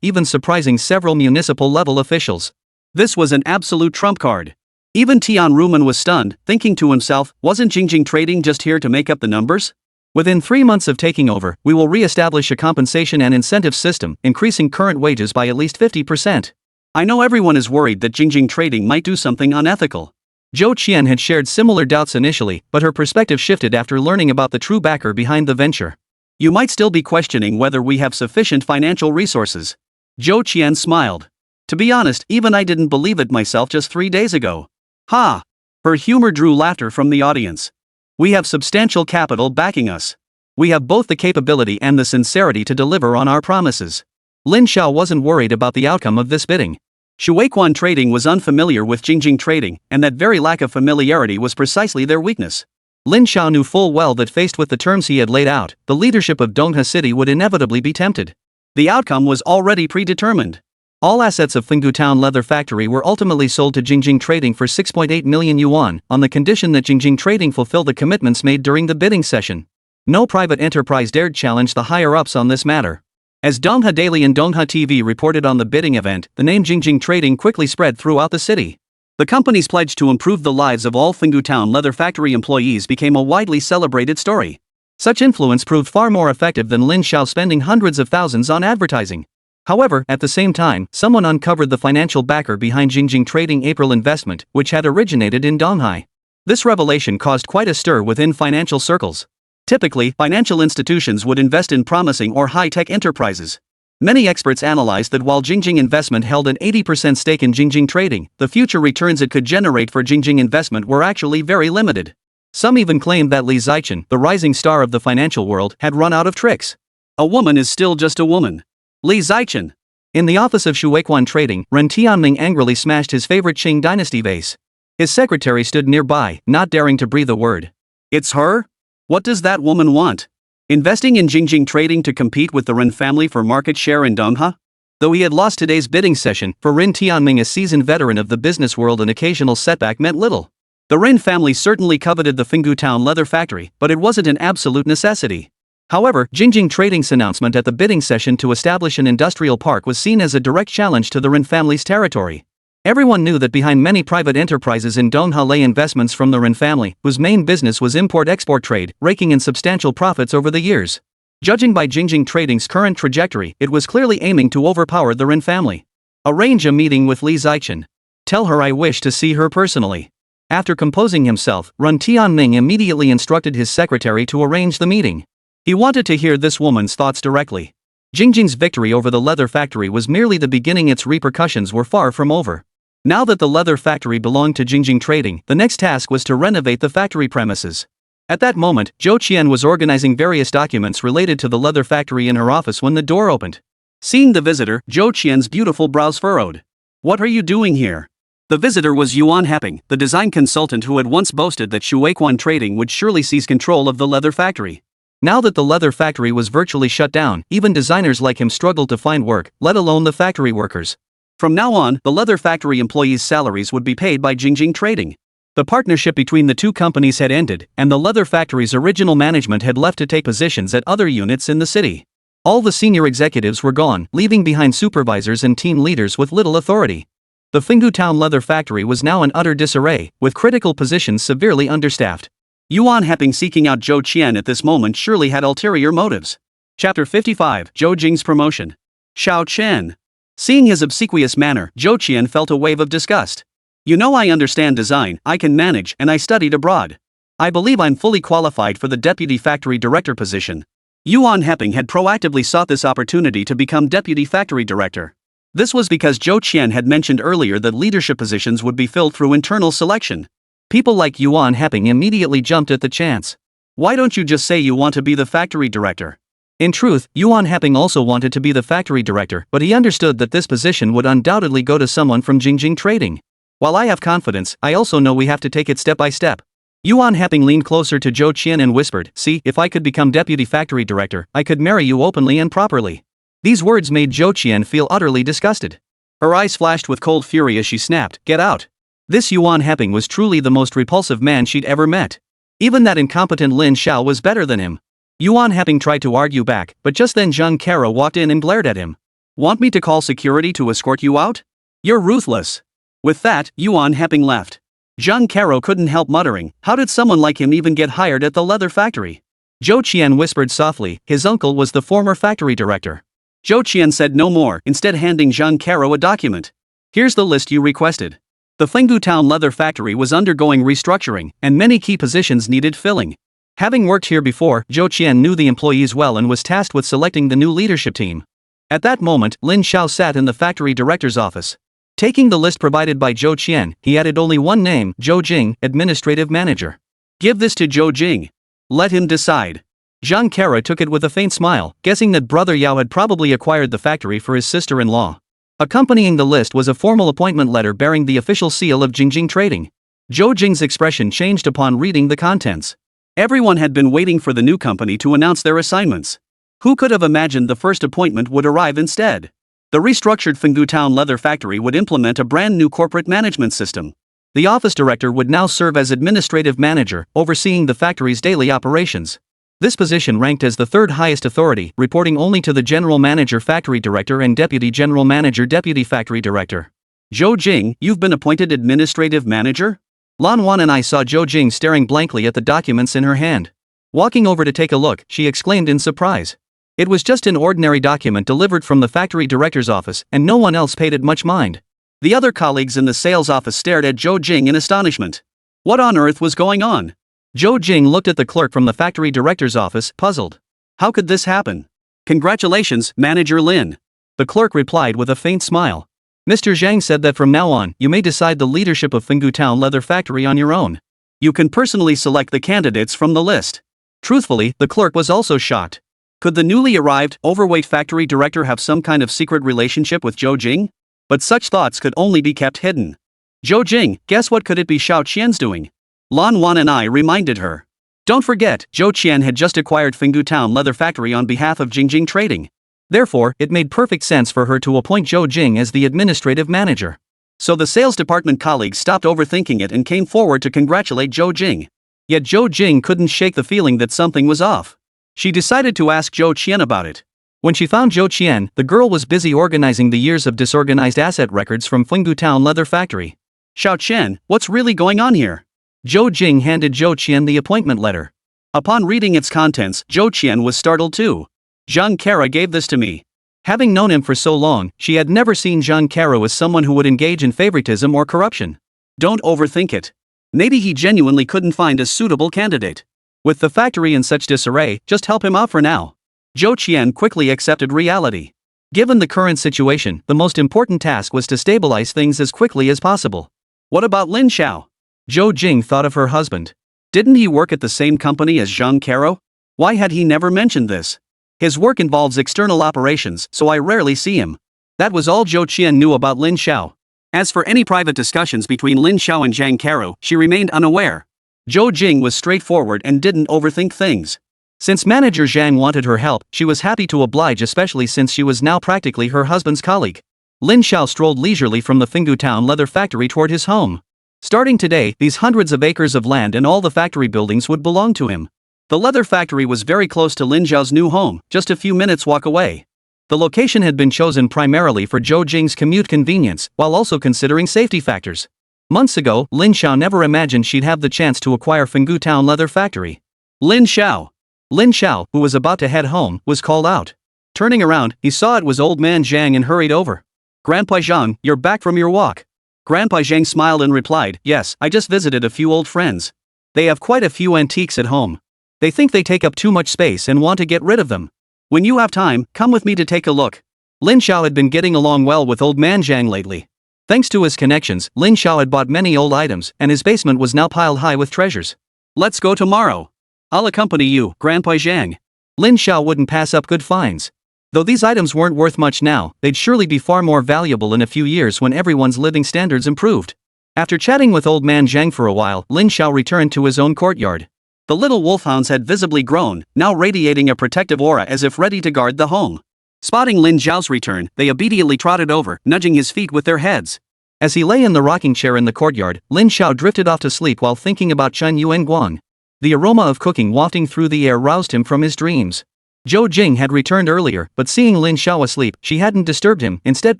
even surprising several municipal-level officials. This was an absolute trump card. Even Tian Ruman was stunned, thinking to himself, wasn't Jingjing Trading just here to make up the numbers? Within 3 months of taking over, we will re-establish a compensation and incentive system, increasing current wages by at least 50%. I know everyone is worried that Jingjing Trading might do something unethical. Zhou Qian had shared similar doubts initially, but her perspective shifted after learning about the true backer behind the venture. You might still be questioning whether we have sufficient financial resources. Zhou Qian smiled. To be honest, even I didn't believe it myself just 3 days ago. Ha! Her humor drew laughter from the audience. We have substantial capital backing us. We have both the capability and the sincerity to deliver on our promises. Lin Xiao wasn't worried about the outcome of this bidding. Shuequan Trading was unfamiliar with Jingjing Trading, and that very lack of familiarity was precisely their weakness. Lin Xiao knew full well that faced with the terms he had laid out, the leadership of Dongha City would inevitably be tempted. The outcome was already predetermined. All assets of Town Leather Factory were ultimately sold to Jingjing Trading for 6.8 million yuan, on the condition that Jingjing Trading fulfill the commitments made during the bidding session. No private enterprise dared challenge the higher-ups on this matter. As Dongha Daily and Dongha TV reported on the bidding event, the name Jingjing Trading quickly spread throughout the city. The company's pledge to improve the lives of all Town Leather Factory employees became a widely celebrated story. Such influence proved far more effective than Lin Xiao spending hundreds of thousands on advertising. However, at the same time, someone uncovered the financial backer behind Jingjing Trading April investment, which had originated in Donghai. This revelation caused quite a stir within financial circles. Typically, financial institutions would invest in promising or high-tech enterprises. Many experts analyzed that while Jingjing Investment held an 80% stake in Jingjing Trading, the future returns it could generate for Jingjing Investment were actually very limited. Some even claimed that Li Zichen, the rising star of the financial world, had run out of tricks. A woman is still just a woman. Li Zichen. In the office of Shuequan Trading, Ren Tianming angrily smashed his favorite Qing dynasty vase. His secretary stood nearby, not daring to breathe a word. It's her? What does that woman want? Investing in Jingjing Trading to compete with the Ren family for market share in Dongha? Though he had lost today's bidding session, for Ren Tianming, a seasoned veteran of the business world, an occasional setback meant little. The Ren family certainly coveted the Fenggu Town leather factory, but it wasn't an absolute necessity. However, Jingjing Trading's announcement at the bidding session to establish an industrial park was seen as a direct challenge to the Ren family's territory. Everyone knew that behind many private enterprises in Dongha lay investments from the Ren family, whose main business was import-export trade, raking in substantial profits over the years. Judging by Jingjing Trading's current trajectory, it was clearly aiming to overpower the Ren family. Arrange a meeting with Li Zichen. Tell her I wish to see her personally. After composing himself, Ren Tianming immediately instructed his secretary to arrange the meeting. He wanted to hear this woman's thoughts directly. Jingjing's victory over the leather factory was merely the beginning. Its repercussions were far from over. Now that the leather factory belonged to Jingjing Trading, the next task was to renovate the factory premises. At that moment, Zhou Qian was organizing various documents related to the leather factory in her office when the door opened. Seeing the visitor, Zhou Qian's beautiful brows furrowed. What are you doing here? The visitor was Yuan Happing, the design consultant who had once boasted that Shuequan Trading would surely seize control of the leather factory. Now that the leather factory was virtually shut down, even designers like him struggled to find work, let alone the factory workers. From now on, the leather factory employees' salaries would be paid by Jingjing Trading. The partnership between the two companies had ended, and the leather factory's original management had left to take positions at other units in the city. All the senior executives were gone, leaving behind supervisors and team leaders with little authority. The Fenggu Town leather factory was now in utter disarray, with critical positions severely understaffed. Yuan Happing seeking out Zhou Qian at this moment surely had ulterior motives. Chapter 55, Zhou Jing's promotion. Xiao Chen. Seeing his obsequious manner, Zhou Qian felt a wave of disgust. You know, I understand design, I can manage, and I studied abroad. I believe I'm fully qualified for the deputy factory director position. Yuan Happing had proactively sought this opportunity to become deputy factory director. This was because Zhou Qian had mentioned earlier that leadership positions would be filled through internal selection. People like Yuan Happing immediately jumped at the chance. Why don't you just say you want to be the factory director? In truth, Yuan Happing also wanted to be the factory director, but he understood that this position would undoubtedly go to someone from Jingjing Trading. While I have confidence, I also know we have to take it step by step. Yuan Happing leaned closer to Zhou Qian and whispered, see, if I could become deputy factory director, I could marry you openly and properly. These words made Zhou Qian feel utterly disgusted. Her eyes flashed with cold fury as she snapped, get out. This Yuan Happing was truly the most repulsive man she'd ever met. Even that incompetent Lin Xiao was better than him. Yuan Happing tried to argue back, but just then Zhang Kara walked in and glared at him. Want me to call security to escort you out? You're ruthless. With that, Yuan Happing left. Zhang Kara couldn't help muttering, how did someone like him even get hired at the leather factory? Zhou Qian whispered softly, his uncle was the former factory director. Zhou Qian said no more, instead handing Zhang Kara a document. Here's the list you requested. The Fenggu Town leather factory was undergoing restructuring, and many key positions needed filling. Having worked here before, Zhou Qian knew the employees well and was tasked with selecting the new leadership team. At that moment, Lin Xiao sat in the factory director's office. Taking the list provided by Zhou Qian, he added only one name, Zhou Jing, administrative manager. Give this to Zhou Jing. Let him decide. Zhang Kara took it with a faint smile, guessing that Brother Yao had probably acquired the factory for his sister-in-law. Accompanying the list was a formal appointment letter bearing the official seal of Jingjing Trading. Zhou Jing's expression changed upon reading the contents. Everyone had been waiting for the new company to announce their assignments. Who could have imagined the first appointment would arrive instead? The restructured Fenggu Town leather factory would implement a brand new corporate management system. The office director would now serve as administrative manager, overseeing the factory's daily operations. This position ranked as the third highest authority, reporting only to the general manager factory director and deputy general manager deputy factory director. Zhou Jing, you've been appointed administrative manager? Lan Wan and I saw Zhou Jing staring blankly at the documents in her hand. Walking over to take a look, she exclaimed in surprise. It was just an ordinary document delivered from the factory director's office, and no one else paid it much mind. The other colleagues in the sales office stared at Zhou Jing in astonishment. What on earth was going on? Zhou Jing looked at the clerk from the factory director's office, puzzled. How could this happen? Congratulations, Manager Lin. The clerk replied with a faint smile. Mr. Zhang said that from now on, you may decide the leadership of Fenggu Town leather factory on your own. You can personally select the candidates from the list. Truthfully, the clerk was also shocked. Could the newly arrived, overweight factory director have some kind of secret relationship with Zhou Jing? But such thoughts could only be kept hidden. Zhou Jing, guess what could it be Xiao Qian's doing? Lan Wan and I reminded her. Don't forget, Zhou Qian had just acquired Fengdu Town Leather Factory on behalf of Jingjing Trading. Therefore, it made perfect sense for her to appoint Zhou Jing as the administrative manager. So the sales department colleagues stopped overthinking it and came forward to congratulate Zhou Jing. Yet Zhou Jing couldn't shake the feeling that something was off. She decided to ask Zhou Qian about it. When she found Zhou Qian, the girl was busy organizing the years of disorganized asset records from Fengdu Town Leather Factory. Xiao Qian, what's really going on here? Zhou Jing handed Zhou Qian the appointment letter. Upon reading its contents, Zhou Qian was startled too. Zhang Kara gave this to me. Having known him for so long, she had never seen Zhang Kara as someone who would engage in favoritism or corruption. Don't overthink it. Maybe he genuinely couldn't find a suitable candidate. With the factory in such disarray, just help him out for now. Zhou Qian quickly accepted reality. Given the current situation, the most important task was to stabilize things as quickly as possible. What about Lin Xiao? Zhou Jing thought of her husband. Didn't he work at the same company as Zhang Kara? Why had he never mentioned this? His work involves external operations, so I rarely see him. That was all Zhou Qian knew about Lin Xiao. As for any private discussions between Lin Xiao and Zhang Kara, she remained unaware. Zhou Jing was straightforward and didn't overthink things. Since manager Zhang wanted her help, she was happy to oblige, especially since she was now practically her husband's colleague. Lin Xiao strolled leisurely from the Fengdu Town Leather Factory toward his home. Starting today, these hundreds of acres of land and all the factory buildings would belong to him. The leather factory was very close to Lin Xiao's new home, just a few minutes' walk away. The location had been chosen primarily for Zhou Jing's commute convenience, while also considering safety factors. Months ago, Lin Xiao never imagined she'd have the chance to acquire Fengdu Town Leather Factory. Lin Xiao, who was about to head home, was called out. Turning around, he saw it was old man Zhang and hurried over. Grandpa Zhang, you're back from your walk. Grandpa Zhang smiled and replied, yes, I just visited a few old friends. They have quite a few antiques at home. They think they take up too much space and want to get rid of them. When you have time, come with me to take a look. Lin Xiao had been getting along well with old man Zhang lately. Thanks to his connections, Lin Xiao had bought many old items, and his basement was now piled high with treasures. Let's go tomorrow. I'll accompany you, Grandpa Zhang. Lin Xiao wouldn't pass up good finds. Though these items weren't worth much now, they'd surely be far more valuable in a few years when everyone's living standards improved. After chatting with old man Zhang for a while, Lin Xiao returned to his own courtyard. The little wolfhounds had visibly grown, now radiating a protective aura as if ready to guard the home. Spotting Lin Xiao's return, they obediently trotted over, nudging his feet with their heads. As he lay in the rocking chair in the courtyard, Lin Xiao drifted off to sleep while thinking about Chen Yuan Guang. The aroma of cooking wafting through the air roused him from his dreams. Zhou Jing had returned earlier, but seeing Lin Xiao asleep, she hadn't disturbed him, instead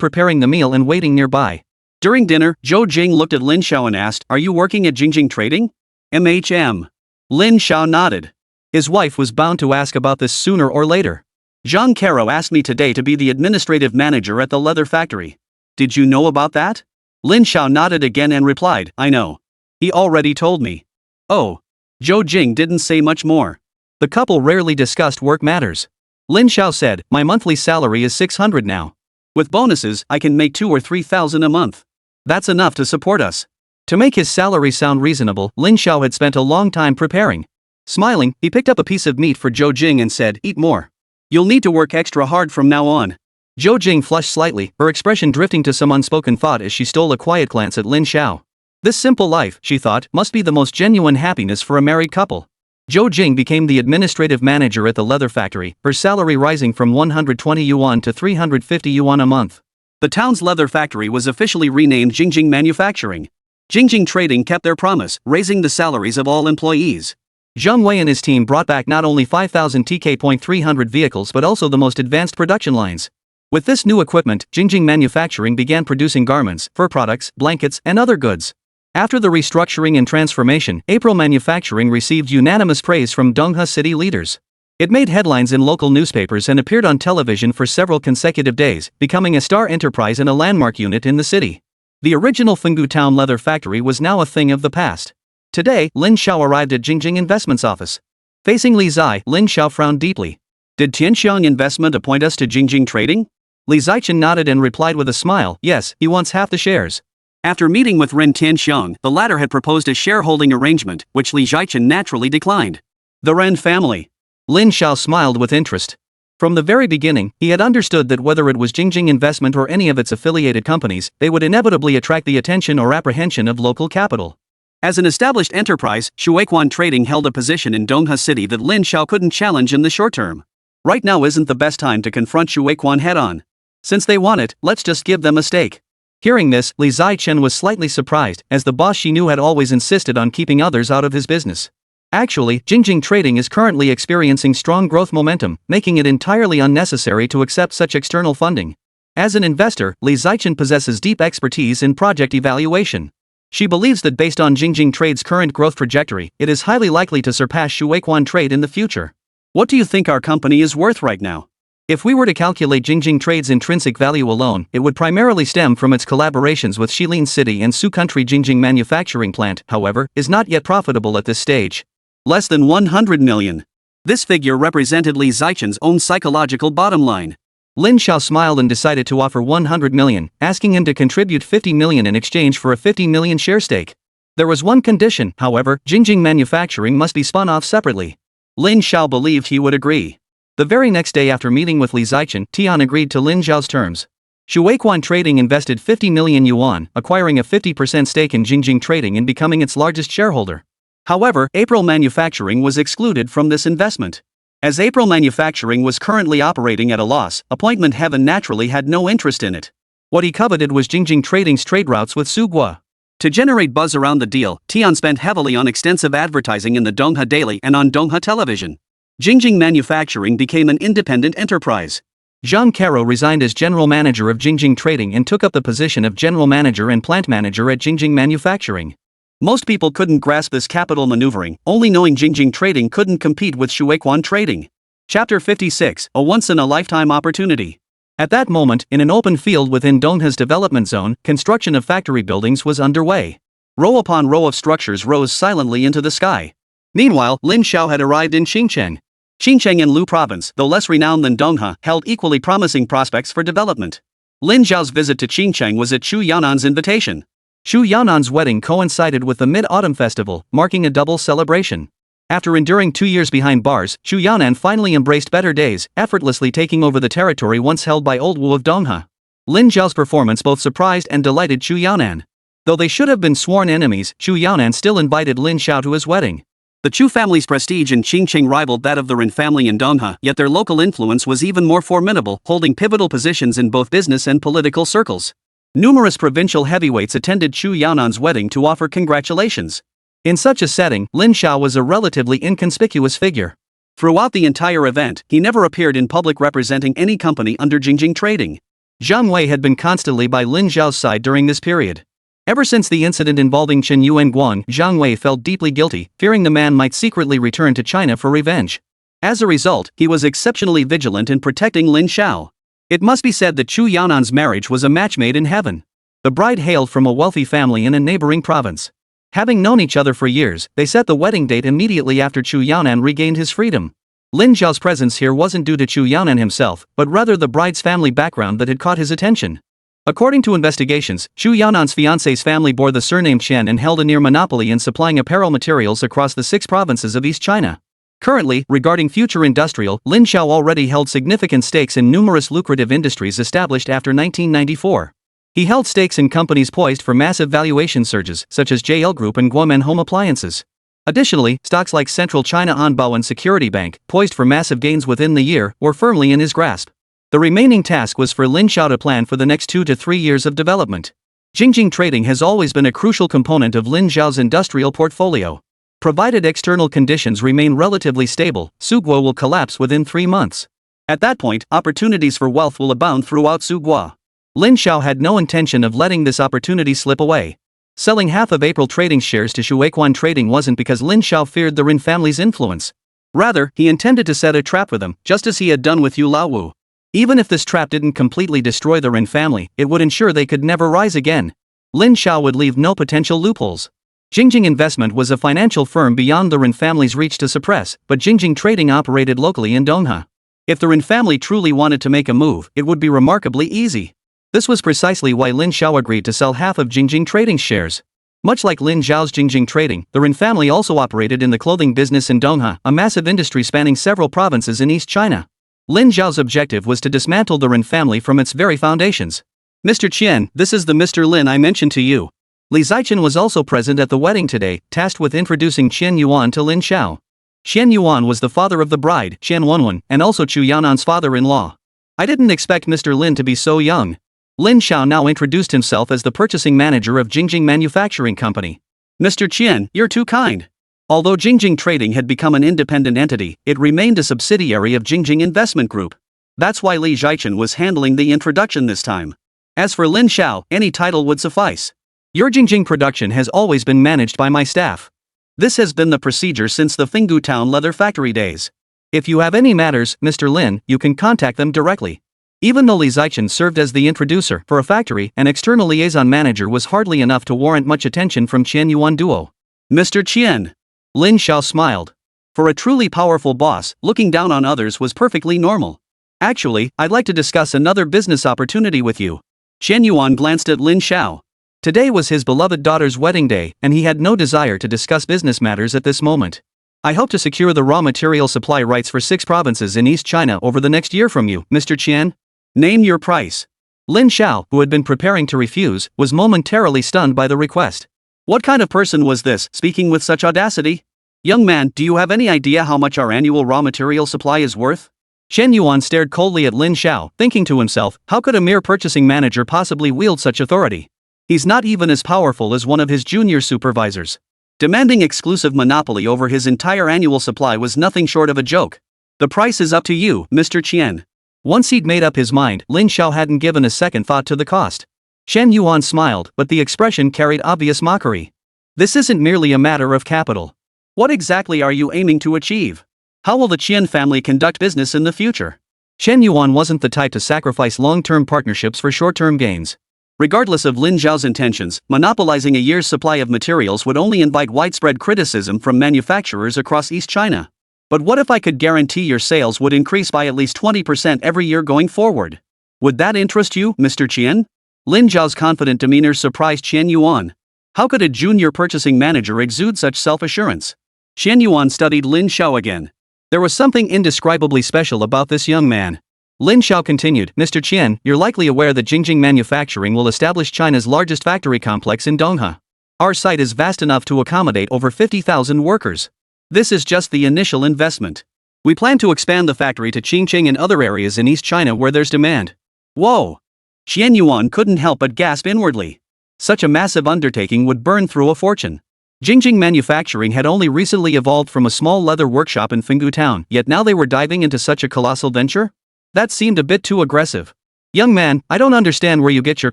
preparing the meal and waiting nearby. During dinner, Zhou Jing looked at Lin Xiao and asked, "Are you working at Jingjing Trading?" "MHM. Lin Xiao nodded. His wife was bound to ask about this sooner or later. Zhang Kara asked me today to be the administrative manager at the leather factory. Did you know about that? Lin Xiao nodded again and replied, I know. He already told me. Oh. Zhou Jing didn't say much more. The couple rarely discussed work matters. Lin Xiao said, my monthly salary is 600 now. With bonuses, I can make 2,000 or 3,000 a month. That's enough to support us. To make his salary sound reasonable, Lin Xiao had spent a long time preparing. Smiling, he picked up a piece of meat for Zhou Jing and said, eat more. You'll need to work extra hard from now on. Zhou Jing flushed slightly, her expression drifting to some unspoken thought as she stole a quiet glance at Lin Xiao. This simple life, she thought, must be the most genuine happiness for a married couple. Zhou Jing became the administrative manager at the leather factory, her salary rising from 120 yuan to 350 yuan a month. The town's leather factory was officially renamed Jingjing Manufacturing. Jingjing Trading kept their promise, raising the salaries of all employees. Zheng Wei and his team brought back not only 5,000 TK.300 vehicles but also the most advanced production lines. With this new equipment, Jingjing Manufacturing began producing garments, fur products, blankets, and other goods. After the restructuring and transformation, April Manufacturing received unanimous praise from Donghua city leaders. It made headlines in local newspapers and appeared on television for several consecutive days, becoming a star enterprise and a landmark unit in the city. The original Fengdu Town Leather Factory was now a thing of the past. Today, Lin Xiao arrived at Jingjing Investment's office. Facing Li Zai, Lin Xiao frowned deeply. Did Tianxiang Investment appoint us to Jingjing Trading? Li Zaichen nodded and replied with a smile, yes, he wants half the shares. After meeting with Ren Tianxiang, the latter had proposed a shareholding arrangement, which Li Zaichen naturally declined. The Ren family. Lin Xiao smiled with interest. From the very beginning, he had understood that whether it was Jingjing Investment or any of its affiliated companies, they would inevitably attract the attention or apprehension of local capital. As an established enterprise, Shuequan Trading held a position in Donghua City that Lin Xiao couldn't challenge in the short term. Right now isn't the best time to confront Shuequan head-on. Since they want it, let's just give them a stake. Hearing this, Li Zichen was slightly surprised, as the boss she knew had always insisted on keeping others out of his business. Actually, Jingjing Trading is currently experiencing strong growth momentum, making it entirely unnecessary to accept such external funding. As an investor, Li Zichen possesses deep expertise in project evaluation. She believes that based on Jingjing Trade's current growth trajectory, it is highly likely to surpass Shuequan Trade in the future. What do you think our company is worth right now? If we were to calculate Jingjing Trade's intrinsic value alone, it would primarily stem from its collaborations with Shilin City and Sioux Country. Jingjing Manufacturing Plant, however, is not yet profitable at this stage. Less than 100 million. This figure represented Li Zichen's own psychological bottom line. Lin Xiao smiled and decided to offer 100 million, asking him to contribute 50 million in exchange for a 50 million share stake. There was one condition, however: Jingjing Manufacturing must be spun off separately. Lin Xiao believed he would agree. The very next day after meeting with Li Zichen, Tian agreed to Lin Xiao's terms. Shuequan Trading invested 50 million yuan, acquiring a 50% stake in Jingjing Trading and becoming its largest shareholder. However, April Manufacturing was excluded from this investment. As April Manufacturing was currently operating at a loss, Appointment Heaven naturally had no interest in it. What he coveted was Jingjing Trading's trade routes with Sugua. To generate buzz around the deal, Tian spent heavily on extensive advertising in the Donghua Daily and on Donghua Television. Jingjing Manufacturing became an independent enterprise. Zhang Caro resigned as general manager of Jingjing Trading and took up the position of general manager and plant manager at Jingjing Manufacturing. Most people couldn't grasp this capital maneuvering, only knowing Jingjing Trading couldn't compete with Shuequan Trading. Chapter 56, a once-in-a-lifetime opportunity. At that moment, in an open field within Donghua's development zone, construction of factory buildings was underway. Row upon row of structures rose silently into the sky. Meanwhile, Lin Xiao had arrived in Xincheng. Xincheng in Lu Province, though less renowned than Donghua, held equally promising prospects for development. Lin Xiao's visit to Xincheng was at Chu Yanan's invitation. Chu Yanan's wedding coincided with the Mid-Autumn Festival, marking a double celebration. After enduring 2 years behind bars, Chu Yanan finally embraced better days, effortlessly taking over the territory once held by Old Wu of Donghua. Lin Xiao's performance both surprised and delighted Chu Yanan. Though they should have been sworn enemies, Chu Yanan still invited Lin Xiao to his wedding. The Chu family's prestige in Xincheng rivaled that of the Ren family in Donghua, yet their local influence was even more formidable, holding pivotal positions in both business and political circles. Numerous provincial heavyweights attended Chu Yanan's wedding to offer congratulations. In such a setting, Lin Xiao was a relatively inconspicuous figure. Throughout the entire event, he never appeared in public representing any company under Jingjing Trading. Zhang Wei had been constantly by Lin Xiao's side during this period. Ever since the incident involving Chen Yuanguang, Zhang Wei felt deeply guilty, fearing the man might secretly return to China for revenge. As a result, he was exceptionally vigilant in protecting Lin Xiao. It must be said that Chu Yanan's marriage was a match made in heaven. The bride hailed from a wealthy family in a neighboring province. Having known each other for years, they set the wedding date immediately after Chu Yanan regained his freedom. Lin Xiao's presence here wasn't due to Chu Yanan himself, but rather the bride's family background that had caught his attention. According to investigations, Chu Yanan's fiancé's family bore the surname Chen and held a near monopoly in supplying apparel materials across the 6 provinces of East China. Currently, regarding future industrial, Lin Xiao already held significant stakes in numerous lucrative industries established after 1994. He held stakes in companies poised for massive valuation surges, such as JL Group and Guomen Home Appliances. Additionally, stocks like Central China Anbao and Security Bank, poised for massive gains within the year, were firmly in his grasp. The remaining task was for Lin Xiao to plan for the next 2 to 3 years of development. Jingjing Trading has always been a crucial component of Lin Xiao's industrial portfolio. Provided external conditions remain relatively stable, Sugua will collapse within 3 months. At that point, opportunities for wealth will abound throughout Sugua. Lin Xiao had no intention of letting this opportunity slip away. Selling half of April Trading's shares to Shuequan Trading wasn't because Lin Xiao feared the Rin family's influence. Rather, he intended to set a trap for them, just as he had done with Yu Laowu. Even if this trap didn't completely destroy the Rin family, it would ensure they could never rise again. Lin Xiao would leave no potential loopholes. Jingjing Investment was a financial firm beyond the Rin family's reach to suppress, but Jingjing Trading operated locally in Donghua. If the Rin family truly wanted to make a move, it would be remarkably easy. This was precisely why Lin Xiao agreed to sell half of Jingjing Trading's shares. Much like Lin Xiao's Jingjing Trading, the Rin family also operated in the clothing business in Donghua, a massive industry spanning several provinces in East China. Lin Zhao's objective was to dismantle the Ren family from its very foundations. Mr. Qian, this is the Mr. Lin I mentioned to you. Li Zichen was also present at the wedding today, tasked with introducing Qian Yuan to Lin Xiao. Qian Yuan was the father of the bride, Qian Wenwen, and also Chu Yanan's father-in-law. I didn't expect Mr. Lin to be so young. Lin Xiao now introduced himself as the purchasing manager of Jingjing Manufacturing Company. Mr. Qian, you're too kind. Although Jingjing Trading had become an independent entity, it remained a subsidiary of Jingjing Investment Group. That's why Li Zichen was handling the introduction this time. As for Lin Xiao, any title would suffice. Your Jingjing production has always been managed by my staff. This has been the procedure since the Finggu Town leather factory days. If you have any matters, Mr. Lin, you can contact them directly. Even though Li Zichen served as the introducer for a factory, an external liaison manager was hardly enough to warrant much attention from Qian Yuan duo. Mr. Qian. Lin Xiao smiled. For a truly powerful boss, looking down on others was perfectly normal. Actually, I'd like to discuss another business opportunity with you. Qian Yuan glanced at Lin Xiao. Today was his beloved daughter's wedding day, and he had no desire to discuss business matters at this moment. I hope to secure the raw material supply rights for 6 provinces in East China over the next year from you, Mr. Qian. Name your price. Lin Xiao, who had been preparing to refuse, was momentarily stunned by the request. What kind of person was this, speaking with such audacity? Young man, do you have any idea how much our annual raw material supply is worth? Qian Yuan stared coldly at Lin Xiao, thinking to himself, how could a mere purchasing manager possibly wield such authority? He's not even as powerful as one of his junior supervisors. Demanding exclusive monopoly over his entire annual supply was nothing short of a joke. The price is up to you, Mr. Qian. Once he'd made up his mind, Lin Xiao hadn't given a second thought to the cost. Qian Yuan smiled, but the expression carried obvious mockery. This isn't merely a matter of capital. What exactly are you aiming to achieve? How will the Qian family conduct business in the future? Qian Yuan wasn't the type to sacrifice long-term partnerships for short-term gains. Regardless of Lin Zhao's intentions, monopolizing a year's supply of materials would only invite widespread criticism from manufacturers across East China. But what if I could guarantee your sales would increase by at least 20% every year going forward? Would that interest you, Mr. Qian? Lin Zhao's confident demeanor surprised Qian Yuan. How could a junior purchasing manager exude such self-assurance? Qian Yuan studied Lin Xiao again. There was something indescribably special about this young man. Lin Xiao continued, Mr. Qian, you're likely aware that Jingjing Manufacturing will establish China's largest factory complex in Donghe. Our site is vast enough to accommodate over 50,000 workers. This is just the initial investment. We plan to expand the factory to Qingqing and other areas in East China where there's demand. Whoa! Qian Yuan couldn't help but gasp inwardly. Such a massive undertaking would burn through a fortune. Jingjing Manufacturing had only recently evolved from a small leather workshop in Finggu Town, yet now they were diving into such a colossal venture? That seemed a bit too aggressive. Young man, I don't understand where you get your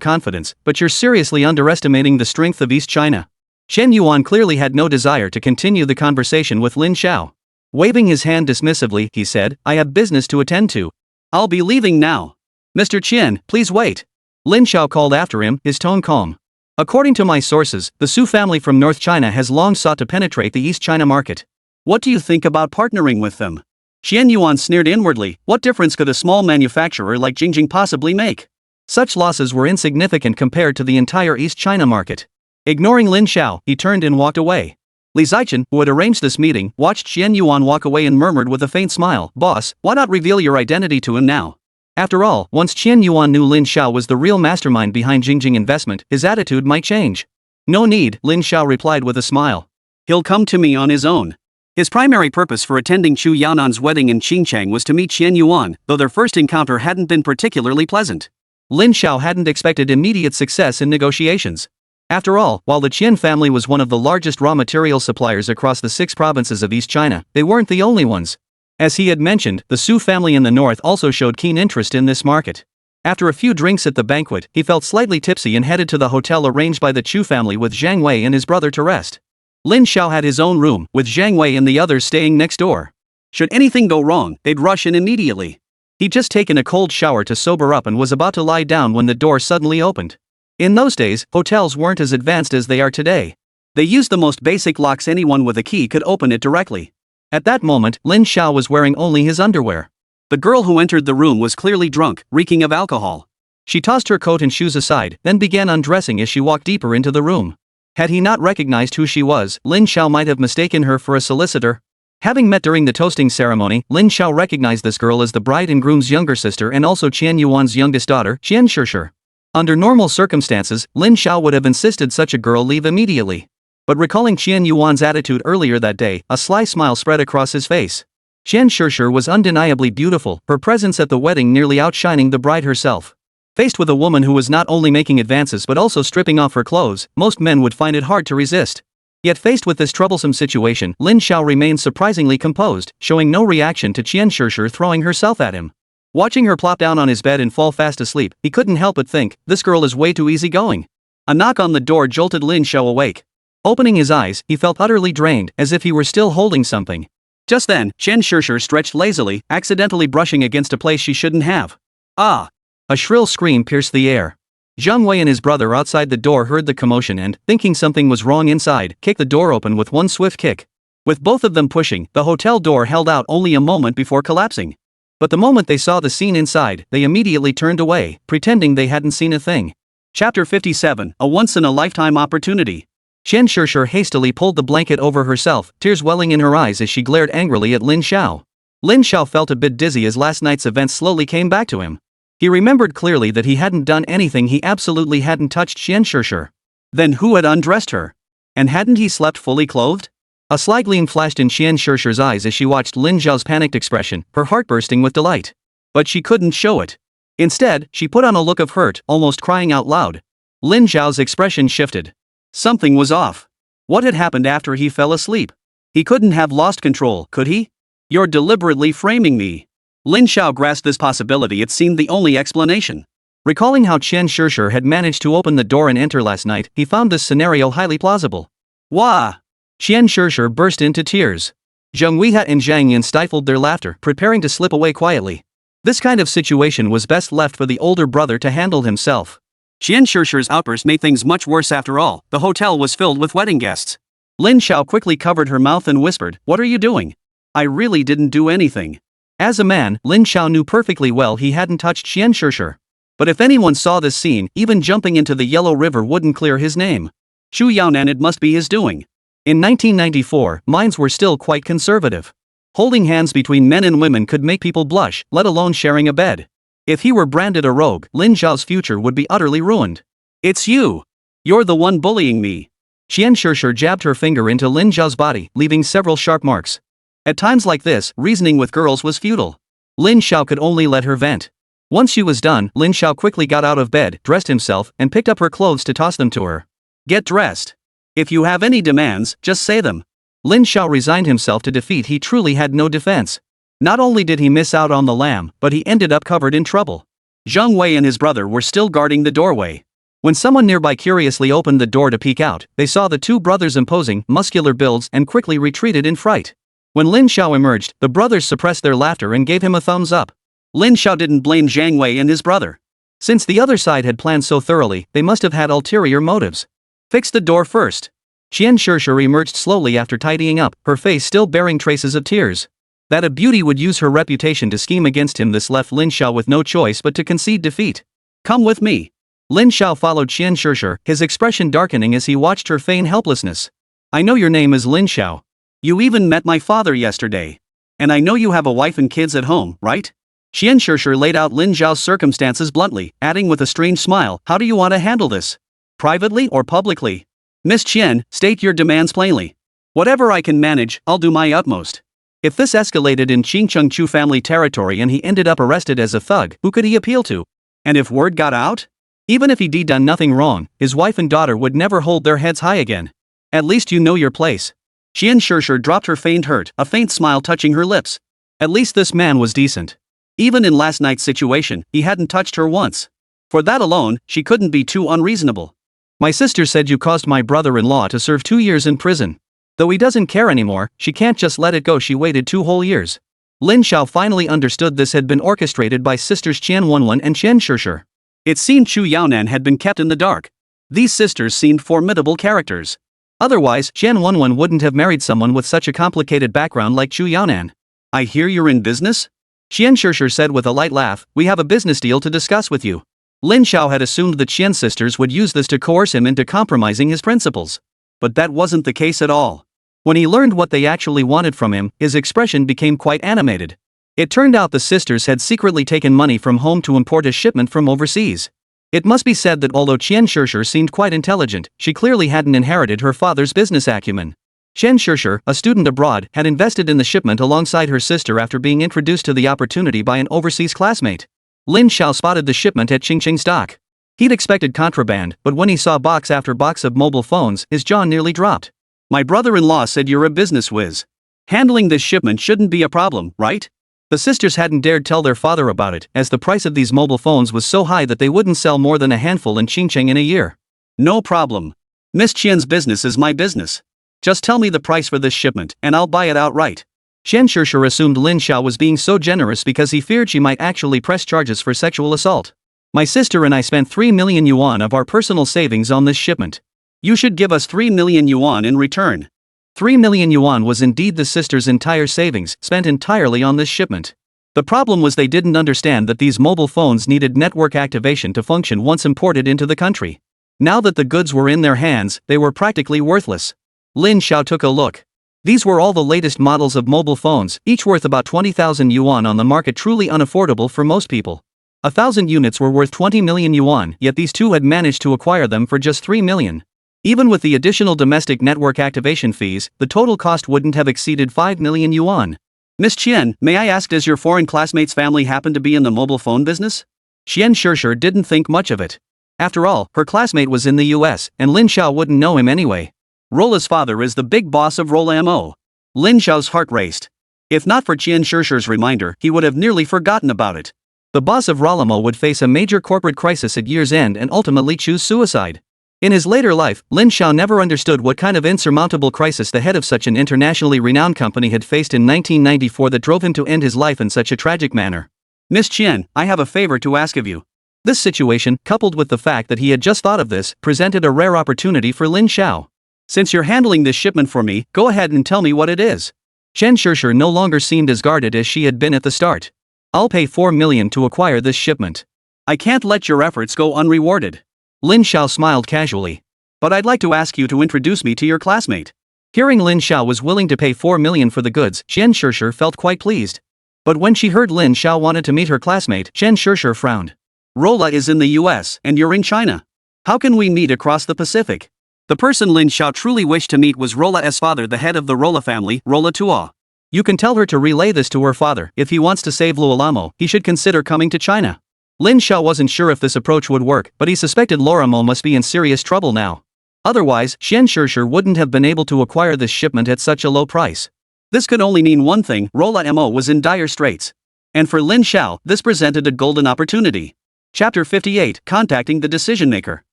confidence, but you're seriously underestimating the strength of East China. Qian Yuan clearly had no desire to continue the conversation with Lin Xiao. Waving his hand dismissively, he said, I have business to attend to. I'll be leaving now. Mr. Qian, please wait. Lin Xiao called after him, his tone calm. According to my sources, the Su family from North China has long sought to penetrate the East China market. What do you think about partnering with them? Qian Yuan sneered inwardly, what difference could a small manufacturer like Jingjing possibly make? Such losses were insignificant compared to the entire East China market. Ignoring Lin Xiao, he turned and walked away. Li Zichen, who had arranged this meeting, watched Qian Yuan walk away and murmured with a faint smile, Boss, why not reveal your identity to him now? After all, once Qian Yuan knew Lin Xiao was the real mastermind behind Jingjing Investment, his attitude might change. No need, Lin Xiao replied with a smile. He'll come to me on his own. His primary purpose for attending Chu Yanan's wedding in Qingchang was to meet Qian Yuan, though their first encounter hadn't been particularly pleasant. Lin Xiao hadn't expected immediate success in negotiations. After all, while the Qian family was one of the largest raw material suppliers across the 6 provinces of East China, they weren't the only ones. As he had mentioned, the Su family in the north also showed keen interest in this market. After a few drinks at the banquet, he felt slightly tipsy and headed to the hotel arranged by the Chu family with Zhang Wei and his brother to rest. Lin Xiao had his own room, with Zhang Wei and the others staying next door. Should anything go wrong, they'd rush in immediately. He'd just taken a cold shower to sober up and was about to lie down when the door suddenly opened. In those days, hotels weren't as advanced as they are today. They used the most basic locks, anyone with a key could open it directly. At that moment, Lin Xiao was wearing only his underwear. The girl who entered the room was clearly drunk, reeking of alcohol. She tossed her coat and shoes aside, then began undressing as she walked deeper into the room. Had he not recognized who she was, Lin Xiao might have mistaken her for a solicitor. Having met during the toasting ceremony, Lin Xiao recognized this girl as the bride and groom's younger sister and also Qian Yuan's youngest daughter, Qian Shishir. Under normal circumstances, Lin Xiao would have insisted such a girl leave immediately. But recalling Qian Yuan's attitude earlier that day, a sly smile spread across his face. Qian Shishir was undeniably beautiful, her presence at the wedding nearly outshining the bride herself. Faced with a woman who was not only making advances but also stripping off her clothes, most men would find it hard to resist. Yet faced with this troublesome situation, Lin Xiao remained surprisingly composed, showing no reaction to Qian Shishir throwing herself at him. Watching her plop down on his bed and fall fast asleep, he couldn't help but think, this girl is way too easygoing. A knock on the door jolted Lin Xiao awake. Opening his eyes, he felt utterly drained, as if he were still holding something. Just then, Qian Shishir stretched lazily, accidentally brushing against a place she shouldn't have. Ah! A shrill scream pierced the air. Zhang Wei and his brother outside the door heard the commotion and, thinking something was wrong inside, kicked the door open with one swift kick. With both of them pushing, the hotel door held out only a moment before collapsing. But the moment they saw the scene inside, they immediately turned away, pretending they hadn't seen a thing. Chapter 57, A Once-in-a-Lifetime Opportunity. Qian Shishir hastily pulled the blanket over herself, tears welling in her eyes as she glared angrily at Lin Xiao. Lin Xiao felt a bit dizzy as last night's events slowly came back to him. He remembered clearly that he hadn't done anything, he absolutely hadn't touched Qian Shishir. Then who had undressed her? And hadn't he slept fully clothed? A sly gleam flashed in Qian Shishir's eyes as she watched Lin Xiao's panicked expression, her heart bursting with delight. But she couldn't show it. Instead, she put on a look of hurt, almost crying out loud. Lin Xiao's expression shifted. Something was off. What had happened after he fell asleep? He couldn't have lost control, could he? You're deliberately framing me. Lin Xiao grasped this possibility, it seemed the only explanation. Recalling how Qian Shishir had managed to open the door and enter last night, he found this scenario highly plausible. Wah! Qian Shishir burst into tears. Zheng Weiha and Zhang Yin stifled their laughter, preparing to slip away quietly. This kind of situation was best left for the older brother to handle himself. Qian Shishir's outburst made things much worse after all. The hotel was filled with wedding guests. Lin Xiao quickly covered her mouth and whispered, "What are you doing? I really didn't do anything." As a man, Lin Xiao knew perfectly well he hadn't touched Qian Shishir. But if anyone saw this scene, even jumping into the Yellow River wouldn't clear his name. Chu Yaonan, it must be his doing. In 1994, minds were still quite conservative. Holding hands between men and women could make people blush, let alone sharing a bed. If he were branded a rogue, Lin Xiao's future would be utterly ruined. It's you! You're the one bullying me. Qian Shishir jabbed her finger into Lin Xiao's body, leaving several sharp marks. At times like this, reasoning with girls was futile. Lin Xiao could only let her vent. Once she was done, Lin Xiao quickly got out of bed, dressed himself, and picked up her clothes to toss them to her. Get dressed. If you have any demands, just say them. Lin Xiao resigned himself to defeat. He truly had no defense. Not only did he miss out on the lamb, but he ended up covered in trouble. Zhang Wei and his brother were still guarding the doorway. When someone nearby curiously opened the door to peek out, they saw the two brothers' imposing, muscular builds and quickly retreated in fright. When Lin Xiao emerged, the brothers suppressed their laughter and gave him a thumbs up. Lin Xiao didn't blame Zhang Wei and his brother. Since the other side had planned so thoroughly, they must have had ulterior motives. Fix the door first. Qian Shishir emerged slowly after tidying up, her face still bearing traces of tears. That a beauty would use her reputation to scheme against him, this left Lin Xiao with no choice but to concede defeat. Come with me. Lin Xiao followed Qian Shishir, his expression darkening as he watched her feign helplessness. I know your name is Lin Xiao. You even met my father yesterday. And I know you have a wife and kids at home, right? Qian Shishir laid out Lin Xiao's circumstances bluntly, adding with a strange smile, how do you want to handle this? Privately or publicly? Miss Qian, state your demands plainly. Whatever I can manage, I'll do my utmost. If this escalated in Qingcheng Chu family territory and he ended up arrested as a thug, who could he appeal to? And if word got out? Even if he'd done nothing wrong, his wife and daughter would never hold their heads high again. At least you know your place. Qian Shishir dropped her feigned hurt, a faint smile touching her lips. At least this man was decent. Even in last night's situation, he hadn't touched her once. For that alone, she couldn't be too unreasonable. My sister said you caused my brother-in-law to serve 2 years in prison. Though he doesn't care anymore, she can't just let it go. She waited 2 whole years. Lin Xiao finally understood this had been orchestrated by sisters Qian Wenwen and Qian Shishir. It seemed Chu Yaonan had been kept in the dark. These sisters seemed formidable characters. Otherwise, Qian Wenwen wouldn't have married someone with such a complicated background like Chu Yaonan. I hear you're in business? Qian Shishir said with a light laugh, we have a business deal to discuss with you. Lin Xiao had assumed the Qian sisters would use this to coerce him into compromising his principles. But that wasn't the case at all. When he learned what they actually wanted from him, his expression became quite animated. It turned out the sisters had secretly taken money from home to import a shipment from overseas. It must be said that although Qian Shishir seemed quite intelligent, she clearly hadn't inherited her father's business acumen. Qian Shishir, a student abroad, had invested in the shipment alongside her sister after being introduced to the opportunity by an overseas classmate. Lin Xiao spotted the shipment at Qingqing's dock. He'd expected contraband, but when he saw box after box of mobile phones, his jaw nearly dropped. My brother-in-law said you're a business whiz. Handling this shipment shouldn't be a problem, right? The sisters hadn't dared tell their father about it, as the price of these mobile phones was so high that they wouldn't sell more than a handful in Qingqing in a year. No problem. Miss Qian's business is my business. Just tell me the price for this shipment, and I'll buy it outright. Qian Shishir assumed Lin Xiao was being so generous because he feared she might actually press charges for sexual assault. My sister and I spent 3 million yuan of our personal savings on this shipment. You should give us 3 million yuan in return. 3 million yuan was indeed the sisters' entire savings, spent entirely on this shipment. The problem was they didn't understand that these mobile phones needed network activation to function once imported into the country. Now that the goods were in their hands, they were practically worthless. Lin Xiao took a look. These were all the latest models of mobile phones, each worth about 20,000 yuan on the market, truly unaffordable for most people. 1,000 units were worth 20 million yuan, yet these two had managed to acquire them for just 3 million. Even with the additional domestic network activation fees, the total cost wouldn't have exceeded 5 million yuan. Miss Qian, may I ask, does your foreign classmate's family happen to be in the mobile phone business? Qian Shishir didn't think much of it. After all, her classmate was in the US, and Lin Xiao wouldn't know him anyway. Rola's father is the big boss of Rola Mo. Lin Xiao's heart raced. If not for Qian Shishir's reminder, he would have nearly forgotten about it. The boss of Rolamo would face a major corporate crisis at year's end and ultimately choose suicide. In his later life, Lin Xiao never understood what kind of insurmountable crisis the head of such an internationally renowned company had faced in 1994 that drove him to end his life in such a tragic manner. Miss Qian, I have a favor to ask of you. This situation, coupled with the fact that he had just thought of this, presented a rare opportunity for Lin Xiao. Since you're handling this shipment for me, go ahead and tell me what it is. Qian Shishir no longer seemed as guarded as she had been at the start. I'll pay 4 million to acquire this shipment. I can't let your efforts go unrewarded. Lin Xiao smiled casually. But I'd like to ask you to introduce me to your classmate. Hearing Lin Xiao was willing to pay 4 million for the goods, Qian Shishir felt quite pleased. But when she heard Lin Xiao wanted to meet her classmate, Qian Shishir frowned. Rola is in the US, and you're in China. How can we meet across the Pacific? The person Lin Xiao truly wished to meet was Rola's father, the head of the Rola family, Rola Tuo. You can tell her to relay this to her father. If he wants to save Luolamo, he should consider coming to China. Lin Xiao wasn't sure if this approach would work, but he suspected Loramo must be in serious trouble now. Otherwise, Qian Shishir wouldn't have been able to acquire this shipment at such a low price. This could only mean one thing: Rola Mo was in dire straits. And for Lin Xiao, this presented a golden opportunity. Chapter 58, Contacting the Decision Maker.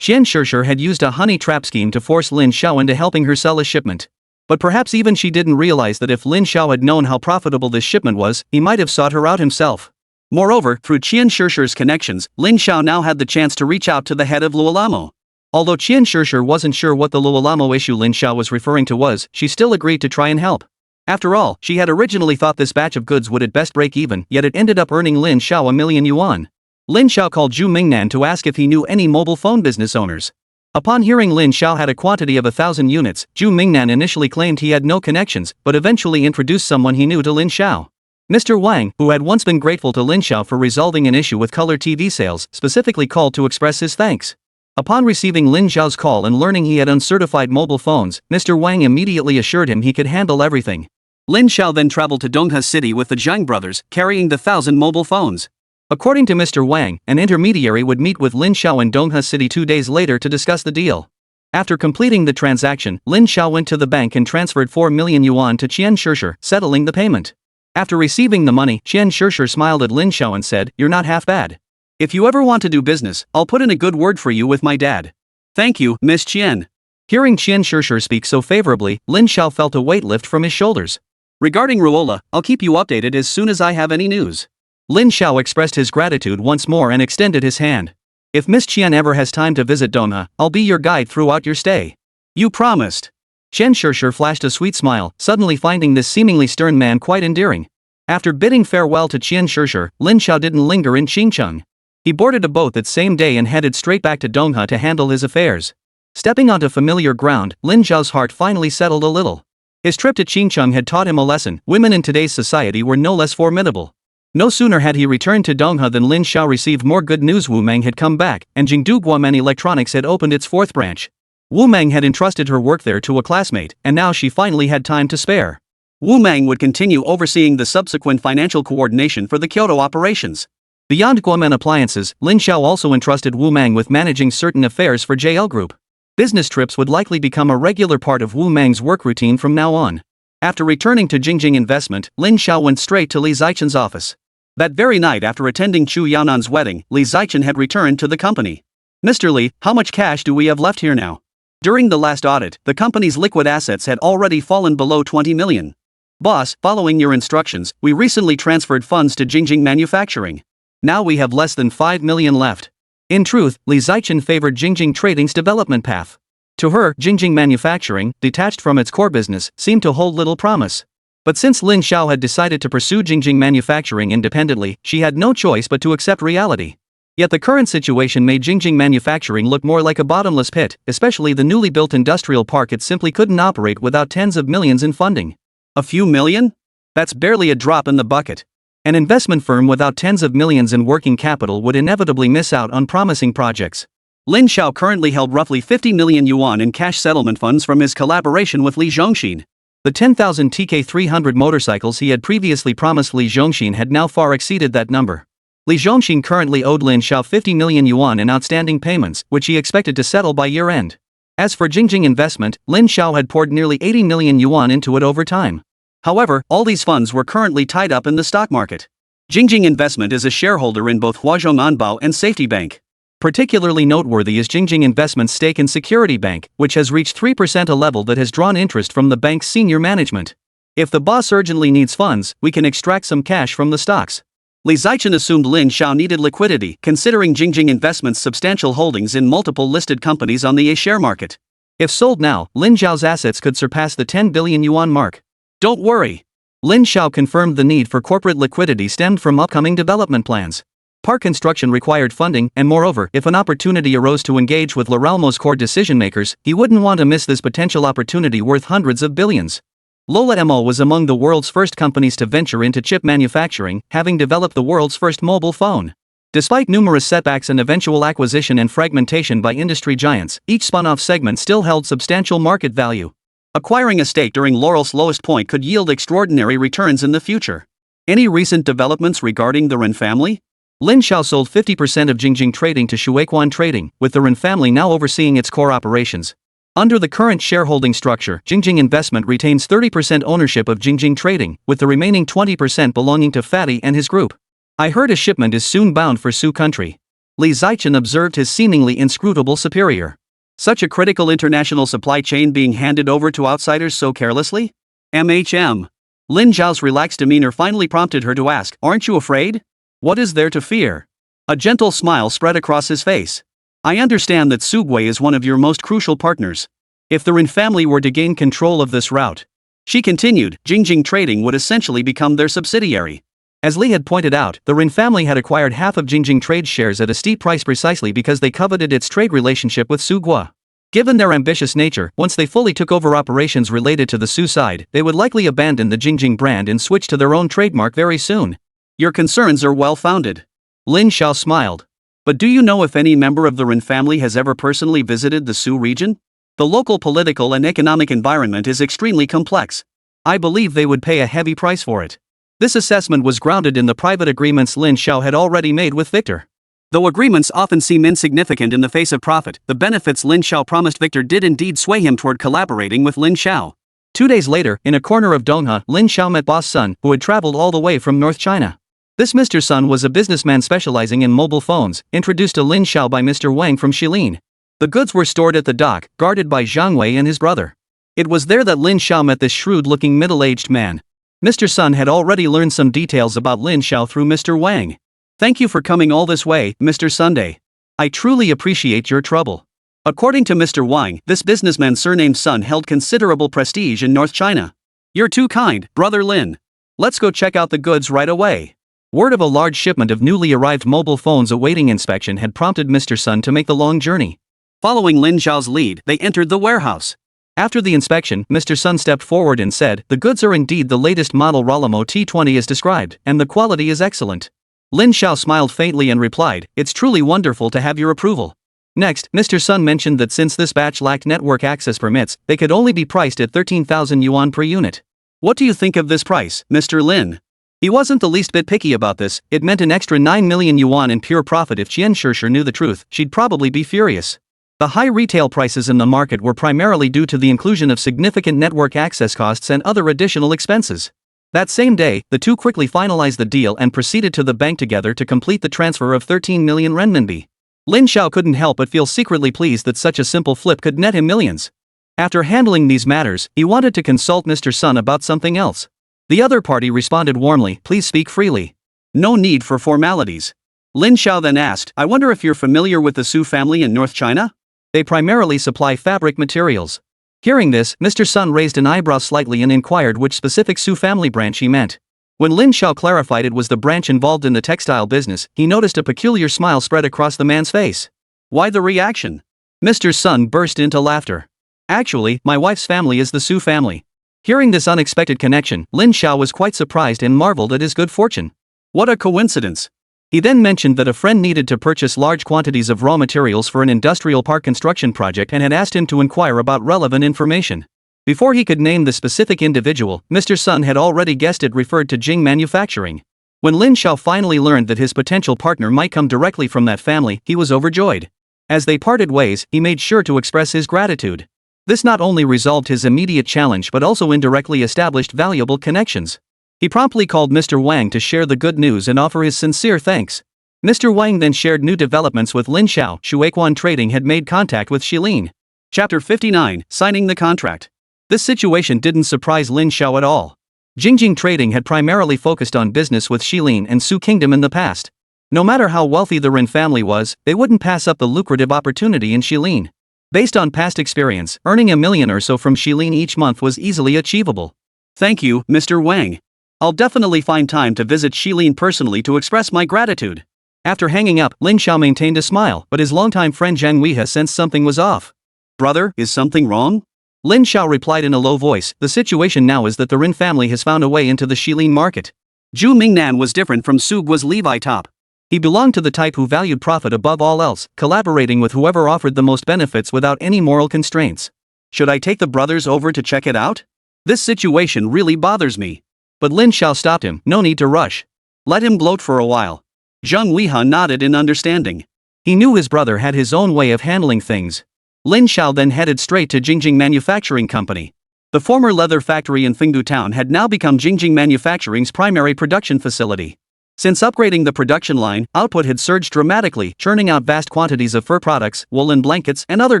Qian Shishir had used a honey trap scheme to force Lin Xiao into helping her sell a shipment. But perhaps even she didn't realize that if Lin Xiao had known how profitable this shipment was, he might have sought her out himself. Moreover, through Qian Shishir's connections, Lin Xiao now had the chance to reach out to the head of Luolamo. Although Qian Shishir wasn't sure what the Luolamo issue Lin Xiao was referring to was, she still agreed to try and help. After all, she had originally thought this batch of goods would at best break even, yet it ended up earning Lin Xiao 1 million yuan. Lin Xiao called Zhu Mingnan to ask if he knew any mobile phone business owners. Upon hearing Lin Xiao had a quantity of 1,000 units, Zhu Mingnan initially claimed he had no connections, but eventually introduced someone he knew to Lin Xiao. Mr. Wang, who had once been grateful to Lin Xiao for resolving an issue with color TV sales, specifically called to express his thanks. Upon receiving Lin Xiao's call and learning he had uncertified mobile phones, Mr. Wang immediately assured him he could handle everything. Lin Xiao then traveled to Dongha City with the Zhang brothers, carrying the 1,000 mobile phones. According to Mr. Wang, an intermediary would meet with Lin Xiao in Dongha City 2 days later to discuss the deal. After completing the transaction, Lin Xiao went to the bank and transferred 4 million yuan to Qian Shishir, settling the payment. After receiving the money, Qian Shishir smiled at Lin Xiao and said, "You're not half bad. If you ever want to do business, I'll put in a good word for you with my dad." Thank you, Miss Qian. Hearing Qian Shishir speak so favorably, Lin Xiao felt a weight lift from his shoulders. Regarding Ruola, I'll keep you updated as soon as I have any news. Lin Xiao expressed his gratitude once more and extended his hand. If Miss Qian ever has time to visit Dongha, I'll be your guide throughout your stay. You promised. Qian Shishir flashed a sweet smile, suddenly finding this seemingly stern man quite endearing. After bidding farewell to Qian Shishir, Lin Xiao didn't linger in Qingcheng. He boarded a boat that same day and headed straight back to Dongha to handle his affairs. Stepping onto familiar ground, Lin Xiao's heart finally settled a little. His trip to Qingcheng had taught him a lesson: women in today's society were no less formidable. No sooner had he returned to Dongha than Lin Xiao received more good news. Wu Meng had come back, and Jingdu Guomen Electronics had opened its fourth branch. Wu Meng had entrusted her work there to a classmate, and now she finally had time to spare. Wu Meng would continue overseeing the subsequent financial coordination for the Kyoto operations. Beyond Guomen Appliances, Lin Xiao also entrusted Wu Meng with managing certain affairs for JL Group. Business trips would likely become a regular part of Wu Meng's work routine from now on. After returning to Jingjing Investment, Lin Xiao went straight to Li Zichen's office. That very night after attending Chu Yaonan's wedding, Li Zichen had returned to the company. "Mr. Li, how much cash do we have left here now?" During the last audit, the company's liquid assets had already fallen below 20 million. "Boss, following your instructions, we recently transferred funds to Jingjing Manufacturing. Now we have less than 5 million left." In truth, Li Zichen favored Jingjing Trading's development path. To her, Jingjing Manufacturing, detached from its core business, seemed to hold little promise. But since Lin Xiao had decided to pursue Jingjing Manufacturing independently, she had no choice but to accept reality. Yet the current situation made Jingjing Manufacturing look more like a bottomless pit, especially the newly built industrial park. It simply couldn't operate without tens of millions in funding. A few million? That's barely a drop in the bucket. An investment firm without tens of millions in working capital would inevitably miss out on promising projects. Lin Xiao currently held roughly 50 million yuan in cash settlement funds from his collaboration with Li Zhongxin. The 10,000 TK300 motorcycles he had previously promised Li Zhongxin had now far exceeded that number. Li Zhongxin currently owed Lin Xiao 50 million yuan in outstanding payments, which he expected to settle by year-end. As for Jingjing Investment, Lin Xiao had poured nearly 80 million yuan into it over time. However, all these funds were currently tied up in the stock market. Jingjing Investment is a shareholder in both Huazhong Anbao and Safety Bank. Particularly noteworthy is Jingjing Investment's stake in Security Bank, which has reached 3%, a level that has drawn interest from the bank's senior management. If the boss urgently needs funds, we can extract some cash from the stocks. Li Zichen assumed Lin Xiao needed liquidity, considering Jingjing Investment's substantial holdings in multiple listed companies on the A share market. If sold now, Lin Xiao's assets could surpass the 10 billion yuan mark. Don't worry. Lin Xiao confirmed the need for corporate liquidity stemmed from upcoming development plans. Park construction required funding, and moreover, if an opportunity arose to engage with Loralmo's core decision-makers, he wouldn't want to miss this potential opportunity worth hundreds of billions. Lola Mo was among the world's first companies to venture into chip manufacturing, having developed the world's first mobile phone. Despite numerous setbacks and eventual acquisition and fragmentation by industry giants, each spun-off segment still held substantial market value. Acquiring a stake during Laurel's lowest point could yield extraordinary returns in the future. Any recent developments regarding the Ren family? Lin Xiao sold 50% of Jingjing Trading to Shuequan Trading, with the Ren family now overseeing its core operations. Under the current shareholding structure, Jingjing Investment retains 30% ownership of Jingjing Trading, with the remaining 20% belonging to Fatty and his group. "I heard a shipment is soon bound for Su country." Li Zichen observed his seemingly inscrutable superior. Such a critical international supply chain being handed over to outsiders so carelessly? MHM. Lin Zhao's relaxed demeanor finally prompted her to ask, "Aren't you afraid? What is there to fear?" A gentle smile spread across his face. "I understand that Sugui is one of your most crucial partners. If the Rin family were to gain control of this route," she continued, "Jingjing Trading would essentially become their subsidiary." As Li had pointed out, the Rin family had acquired half of Jingjing Trade's shares at a steep price precisely because they coveted its trade relationship with Sugua. Given their ambitious nature, once they fully took over operations related to the Su side, they would likely abandon the Jingjing brand and switch to their own trademark very soon. "Your concerns are well-founded." Lin Xiao smiled. "But do you know if any member of the Rin family has ever personally visited the Su region? The local political and economic environment is extremely complex. I believe they would pay a heavy price for it." This assessment was grounded in the private agreements Lin Xiao had already made with Victor. Though agreements often seem insignificant in the face of profit, the benefits Lin Xiao promised Victor did indeed sway him toward collaborating with Lin Xiao. 2 days later, in a corner of Dongha, Lin Xiao met Boss Sun, who had traveled all the way from North China. This Mr. Sun was a businessman specializing in mobile phones, introduced to Lin Xiao by Mr. Wang from Shilin. The goods were stored at the dock, guarded by Zhang Wei and his brother. It was there that Lin Xiao met this shrewd-looking middle-aged man. Mr. Sun had already learned some details about Lin Xiao through Mr. Wang. "Thank you for coming all this way, Mr. Sunday. I truly appreciate your trouble." According to Mr. Wang, this businessman surnamed Sun held considerable prestige in North China. "You're too kind, Brother Lin. Let's go check out the goods right away." Word of a large shipment of newly arrived mobile phones awaiting inspection had prompted Mr. Sun to make the long journey. Following Lin Zhao's lead, they entered the warehouse. After the inspection, Mr. Sun stepped forward and said, "The goods are indeed the latest model Rolamo T20 as described, and the quality is excellent." Lin Xiao smiled faintly and replied, "It's truly wonderful to have your approval." Next, Mr. Sun mentioned that since this batch lacked network access permits, they could only be priced at 13,000 yuan per unit. "What do you think of this price, Mr. Lin?" He wasn't the least bit picky about this. It meant an extra 9 million yuan in pure profit. If Qian Shishir knew the truth, she'd probably be furious. The high retail prices in the market were primarily due to the inclusion of significant network access costs and other additional expenses. That same day, the two quickly finalized the deal and proceeded to the bank together to complete the transfer of 13 million renminbi. Lin Xiao couldn't help but feel secretly pleased that such a simple flip could net him millions. After handling these matters, he wanted to consult Mr. Sun about something else. The other party responded warmly, "Please speak freely. No need for formalities." Lin Xiao then asked, "I wonder if you're familiar with the Su family in North China? They primarily supply fabric materials." Hearing this, Mr. Sun raised an eyebrow slightly and inquired which specific Su family branch he meant. When Lin Xiao clarified it was the branch involved in the textile business, he noticed a peculiar smile spread across the man's face. "Why the reaction?" Mr. Sun burst into laughter. "Actually, my wife's family is the Su family." Hearing this unexpected connection, Lin Xiao was quite surprised and marveled at his good fortune. What a coincidence. He then mentioned that a friend needed to purchase large quantities of raw materials for an industrial park construction project and had asked him to inquire about relevant information. Before he could name the specific individual, Mr. Sun had already guessed it referred to Jing Manufacturing. When Lin Xiao finally learned that his potential partner might come directly from that family, he was overjoyed. As they parted ways, he made sure to express his gratitude. This not only resolved his immediate challenge but also indirectly established valuable connections. He promptly called Mr. Wang to share the good news and offer his sincere thanks. Mr. Wang then shared new developments with Lin Xiao. Shuequan Trading had made contact with Shilin. Chapter 59, Signing the Contract. This situation didn't surprise Lin Xiao at all. Jingjing Trading had primarily focused on business with Shilin and Su Kingdom in the past. No matter how wealthy the Rin family was, they wouldn't pass up the lucrative opportunity in Shilin. Based on past experience, earning $1 million or so from Shilin each month was easily achievable. "Thank you, Mr. Wang. I'll definitely find time to visit Shilin personally to express my gratitude." After hanging up, Lin Xiao maintained a smile, but his longtime friend Zhang Weihe sensed something was off. "Brother, is something wrong?" Lin Xiao replied in a low voice, "The situation now is that the Rin family has found a way into the Shilin market." Zhu Mingnan was different from Su Guo's Levi top. He belonged to the type who valued profit above all else, collaborating with whoever offered the most benefits without any moral constraints. "Should I take the brothers over to check it out? This situation really bothers me." But Lin Xiao stopped him, "No need to rush. Let him gloat for a while." Zhang Weihe nodded in understanding. He knew his brother had his own way of handling things. Lin Xiao then headed straight to Jingjing Manufacturing Company. The former leather factory in Fengdu Town had now become Jingjing Manufacturing's primary production facility. Since upgrading the production line, output had surged dramatically, churning out vast quantities of fur products, woolen blankets, and other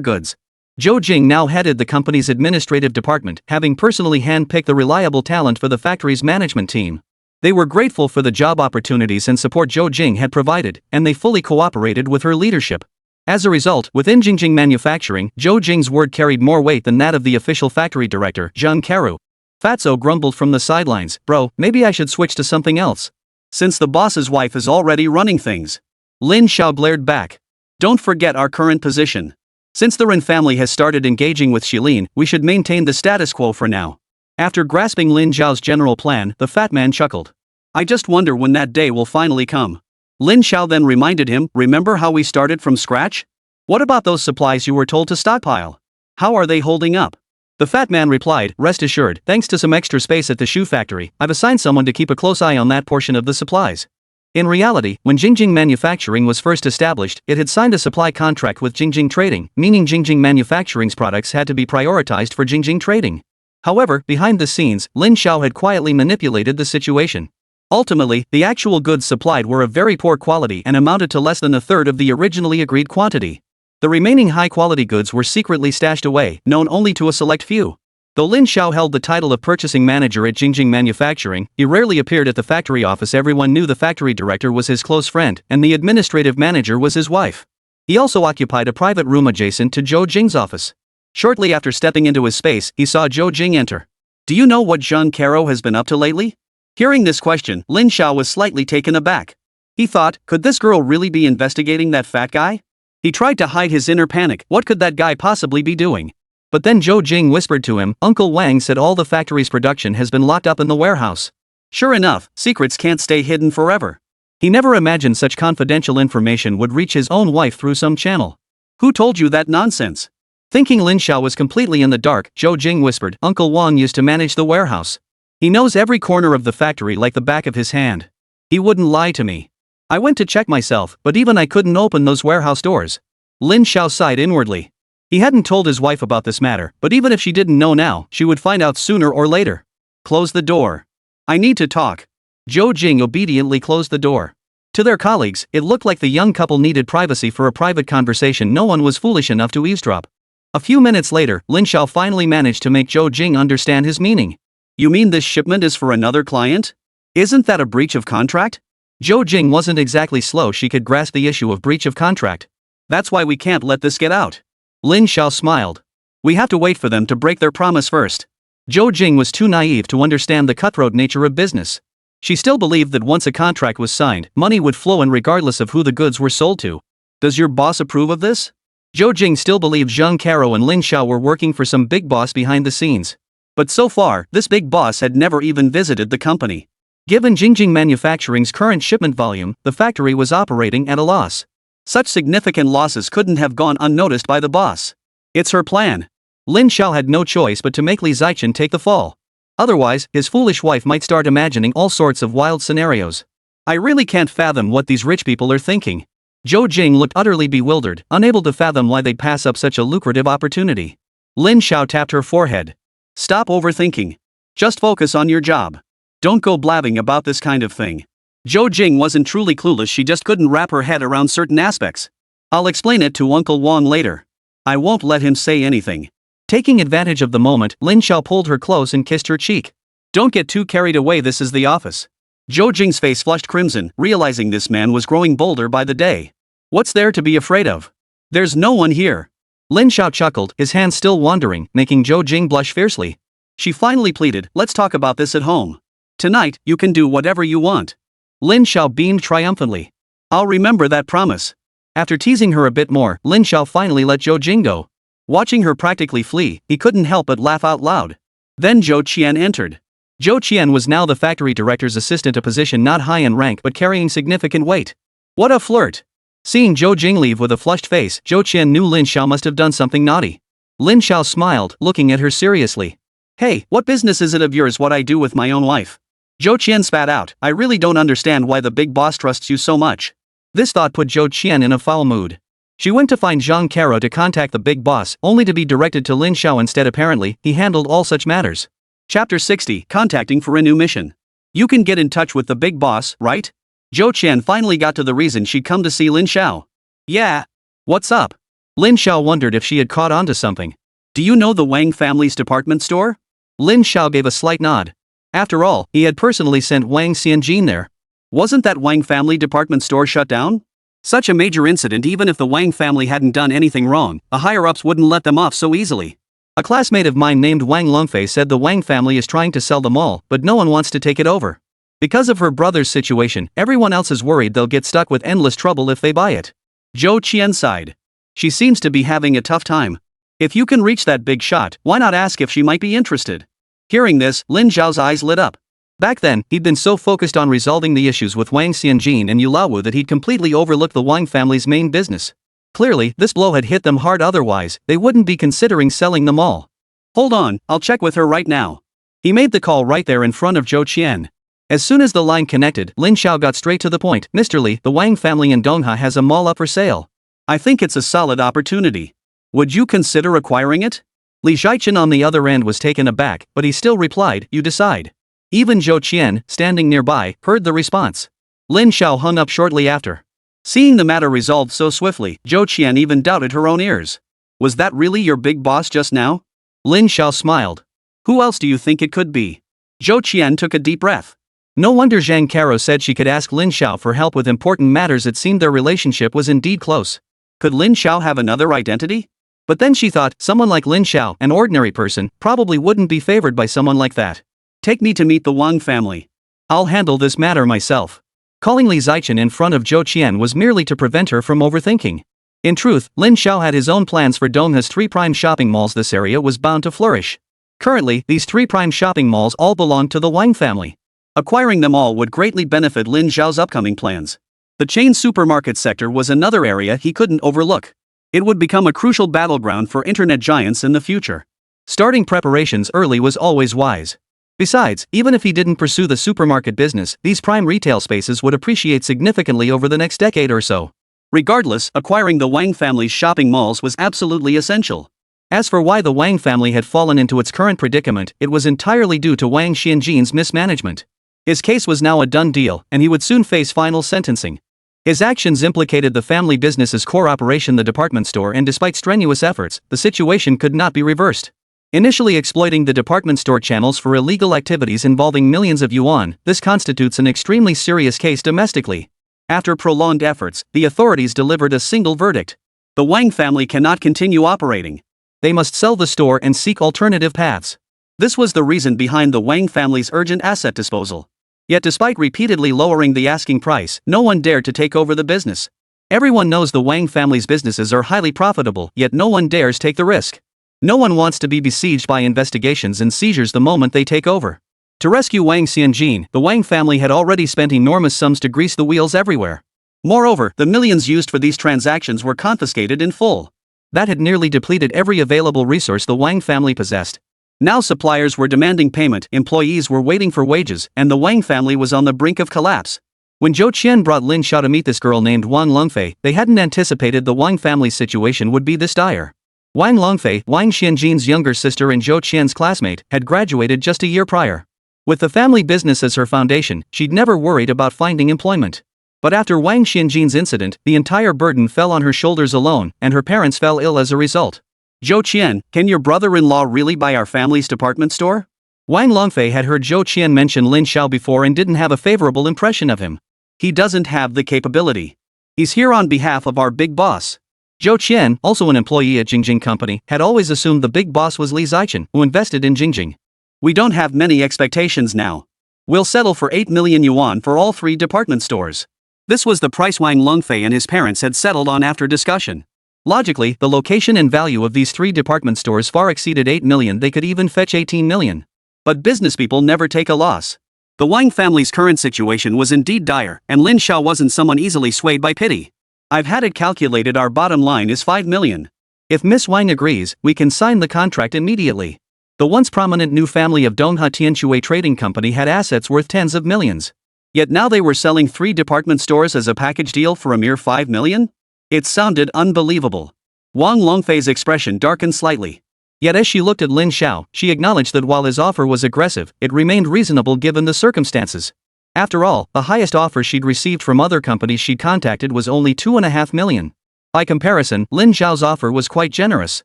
goods. Zhou Jing now headed the company's administrative department, having personally hand-picked the reliable talent for the factory's management team. They were grateful for the job opportunities and support Zhou Jing had provided, and they fully cooperated with her leadership. As a result, within Jingjing Manufacturing, Zhou Jing's word carried more weight than that of the official factory director, Zhang Karu. Fatso grumbled from the sidelines, "Bro, maybe I should switch to something else. Since the boss's wife is already running things." Lin Xiao glared back. "Don't forget our current position. Since the Ren family has started engaging with Shilin, we should maintain the status quo for now." After grasping Lin Xiao's general plan, the fat man chuckled. "I just wonder when that day will finally come." Lin Xiao then reminded him, "Remember how we started from scratch? What about those supplies you were told to stockpile? How are they holding up?" The fat man replied, "Rest assured, thanks to some extra space at the shoe factory, I've assigned someone to keep a close eye on that portion of the supplies." In reality, when Jingjing Manufacturing was first established, it had signed a supply contract with Jingjing Trading, meaning Jingjing Manufacturing's products had to be prioritized for Jingjing Trading. However, behind the scenes, Lin Xiao had quietly manipulated the situation. Ultimately, the actual goods supplied were of very poor quality and amounted to less than a third of the originally agreed quantity. The remaining high-quality goods were secretly stashed away, known only to a select few. Though Lin Xiao held the title of purchasing manager at Jingjing Manufacturing, he rarely appeared at the factory office. Everyone knew the factory director was his close friend, and the administrative manager was his wife. He also occupied a private room adjacent to Zhou Jing's office. Shortly after stepping into his space, he saw Zhou Jing enter. "Do you know what Zhang Caro has been up to lately?" Hearing this question, Lin Xiao was slightly taken aback. He thought, could this girl really be investigating that fat guy? He tried to hide his inner panic. What could that guy possibly be doing? But then Zhou Jing whispered to him, Uncle Wang said all the factory's production has been locked up in the warehouse. Sure enough, secrets can't stay hidden forever. He never imagined such confidential information would reach his own wife through some channel. Who told you that nonsense? Thinking Lin Xiao was completely in the dark, Zhou Jing whispered, Uncle Wang used to manage the warehouse. He knows every corner of the factory like the back of his hand. He wouldn't lie to me. I went to check myself, but even I couldn't open those warehouse doors. Lin Xiao sighed inwardly. He hadn't told his wife about this matter, but even if she didn't know now, she would find out sooner or later. Close the door. I need to talk. Zhou Jing obediently closed the door. To their colleagues, it looked like the young couple needed privacy for a private conversation. No one was foolish enough to eavesdrop. A few minutes later, Lin Xiao finally managed to make Zhou Jing understand his meaning. You mean this shipment is for another client? Isn't that a breach of contract? Zhou Jing wasn't exactly slow. She could grasp the issue of breach of contract. That's why we can't let this get out. Lin Xiao smiled. We have to wait for them to break their promise first. Zhou Jing was too naive to understand the cutthroat nature of business. She still believed that once a contract was signed, money would flow in regardless of who the goods were sold to. Does your boss approve of this? Zhou Jing still believed Zhang Caro and Lin Xiao were working for some big boss behind the scenes. But so far, this big boss had never even visited the company. Given Jingjing Manufacturing's current shipment volume, the factory was operating at a loss. Such significant losses couldn't have gone unnoticed by the boss. It's her plan. Lin Xiao had no choice but to make Li Zichen take the fall. Otherwise, his foolish wife might start imagining all sorts of wild scenarios. I really can't fathom what these rich people are thinking. Zhou Jing looked utterly bewildered, unable to fathom why they'd pass up such a lucrative opportunity. Lin Xiao tapped her forehead. Stop overthinking. Just focus on your job. Don't go blabbing about this kind of thing. Zhou Jing wasn't truly clueless, she just couldn't wrap her head around certain aspects. I'll explain it to Uncle Wang later. I won't let him say anything. Taking advantage of the moment, Lin Xiao pulled her close and kissed her cheek. Don't get too carried away, this is the office. Zhou Jing's face flushed crimson, realizing this man was growing bolder by the day. What's there to be afraid of? There's no one here. Lin Xiao chuckled, his hands still wandering, making Zhou Jing blush fiercely. She finally pleaded, let's talk about this at home. Tonight, you can do whatever you want. Lin Xiao beamed triumphantly. I'll remember that promise. After teasing her a bit more, Lin Xiao finally let Zhou Jing go. Watching her practically flee, he couldn't help but laugh out loud. Then Zhou Qian entered. Zhou Qian was now the factory director's assistant, a position not high in rank but carrying significant weight. What a flirt! Seeing Zhou Jing leave with a flushed face, Zhou Qian knew Lin Xiao must have done something naughty. Lin Xiao smiled, looking at her seriously. Hey, what business is it of yours what I do with my own wife? Zhou Qian spat out, I really don't understand why the big boss trusts you so much. This thought put Zhou Qian in a foul mood. She went to find Zhang Caro to contact the big boss, only to be directed to Lin Xiao instead. Apparently, he handled all such matters. Chapter 60, Contacting for a New Mission. You can get in touch with the big boss, right? Zhou Qian finally got to the reason she'd come to see Lin Xiao. Yeah. What's up? Lin Xiao wondered if she had caught on to something. Do you know the Wang family's department store? Lin Xiao gave a slight nod. After all, he had personally sent Wang Xianjin there. Wasn't that Wang family department store shut down? Such a major incident, even if the Wang family hadn't done anything wrong, the higher-ups wouldn't let them off so easily. A classmate of mine named Wang Longfei said the Wang family is trying to sell the mall, but no one wants to take it over. Because of her brother's situation, everyone else is worried they'll get stuck with endless trouble if they buy it. Zhou Qian sighed. She seems to be having a tough time. If you can reach that big shot, why not ask if she might be interested? Hearing this, Lin Xiao's eyes lit up. Back then, he'd been so focused on resolving the issues with Wang Xianjin and Yu Laowu that he'd completely overlooked the Wang family's main business. Clearly, this blow had hit them hard, otherwise, they wouldn't be considering selling the mall. Hold on, I'll check with her right now. He made the call right there in front of Zhou Qian. As soon as the line connected, Lin Xiao got straight to the point. Mr. Li, the Wang family in Dongha has a mall up for sale. I think it's a solid opportunity. Would you consider acquiring it? Li Zichen on the other end was taken aback, but he still replied, you decide. Even Zhou Qian, standing nearby, heard the response. Lin Xiao hung up shortly after. Seeing the matter resolved so swiftly, Zhou Qian even doubted her own ears. Was that really your big boss just now? Lin Xiao smiled. Who else do you think it could be? Zhou Qian took a deep breath. No wonder Zhang Caro said she could ask Lin Xiao for help with important matters. It seemed their relationship was indeed close. Could Lin Xiao have another identity? But then she thought, someone like Lin Xiao, an ordinary person, probably wouldn't be favored by someone like that. Take me to meet the Wang family. I'll handle this matter myself. Calling Li Zichen in front of Zhou Qian was merely to prevent her from overthinking. In truth, Lin Xiao had his own plans for Dongha's 3 prime shopping malls. This area was bound to flourish. Currently, these 3 prime shopping malls all belonged to the Wang family. Acquiring them all would greatly benefit Lin Xiao's upcoming plans. The chain supermarket sector was another area he couldn't overlook. It would become a crucial battleground for internet giants in the future. Starting preparations early was always wise. Besides, even if he didn't pursue the supermarket business, these prime retail spaces would appreciate significantly over the next decade or so. Regardless, acquiring the Wang family's shopping malls was absolutely essential. As for why the Wang family had fallen into its current predicament, it was entirely due to Wang Xianjin's mismanagement. His case was now a done deal, and he would soon face final sentencing. His actions implicated the family business's core operation, the department store, and despite strenuous efforts, the situation could not be reversed. Initially exploiting the department store channels for illegal activities involving millions of yuan, this constitutes an extremely serious case domestically. After prolonged efforts, the authorities delivered a single verdict. The Wang family cannot continue operating. They must sell the store and seek alternative paths. This was the reason behind the Wang family's urgent asset disposal. Yet despite repeatedly lowering the asking price, no one dared to take over the business. Everyone knows the Wang family's businesses are highly profitable, yet no one dares take the risk. No one wants to be besieged by investigations and seizures the moment they take over. To rescue Wang Xianjin, the Wang family had already spent enormous sums to grease the wheels everywhere. Moreover, the millions used for these transactions were confiscated in full. That had nearly depleted every available resource the Wang family possessed. Now suppliers were demanding payment, employees were waiting for wages, and the Wang family was on the brink of collapse. When Zhou Qian brought Lin Xiao to meet this girl named Wang Longfei, they hadn't anticipated the Wang family's situation would be this dire. Wang Longfei, Wang Xianjin's younger sister and Zhou Qian's classmate, had graduated just a year prior. With the family business as her foundation, she'd never worried about finding employment. But after Wang Xianjin's incident, the entire burden fell on her shoulders alone, and her parents fell ill as a result. Zhou Qian, can your brother-in-law really buy our family's department store? Wang Longfei had heard Zhou Qian mention Lin Xiao before and didn't have a favorable impression of him. He doesn't have the capability. He's here on behalf of our big boss. Zhou Qian, also an employee at Jingjing Company, had always assumed the big boss was Li Zichen, who invested in Jingjing. We don't have many expectations now. We'll settle for 8 million yuan for all 3 department stores. This was the price Wang Longfei and his parents had settled on after discussion. Logically, the location and value of these 3 department stores far exceeded 8 million. They could even fetch 18 million. But businesspeople never take a loss. The Wang family's current situation was indeed dire, and Lin Xiao wasn't someone easily swayed by pity. I've had it calculated, our bottom line is 5 million. If Miss Wang agrees, we can sign the contract immediately. The once prominent new family of Dongha Tianshui Trading Company had assets worth tens of millions. Yet now they were selling 3 department stores as a package deal for a mere 5 million? It sounded unbelievable. Wang Longfei's expression darkened slightly. Yet as she looked at Lin Xiao, she acknowledged that while his offer was aggressive, it remained reasonable given the circumstances. After all, the highest offer she'd received from other companies she'd contacted was only 2.5 million. By comparison, Lin Xiao's offer was quite generous.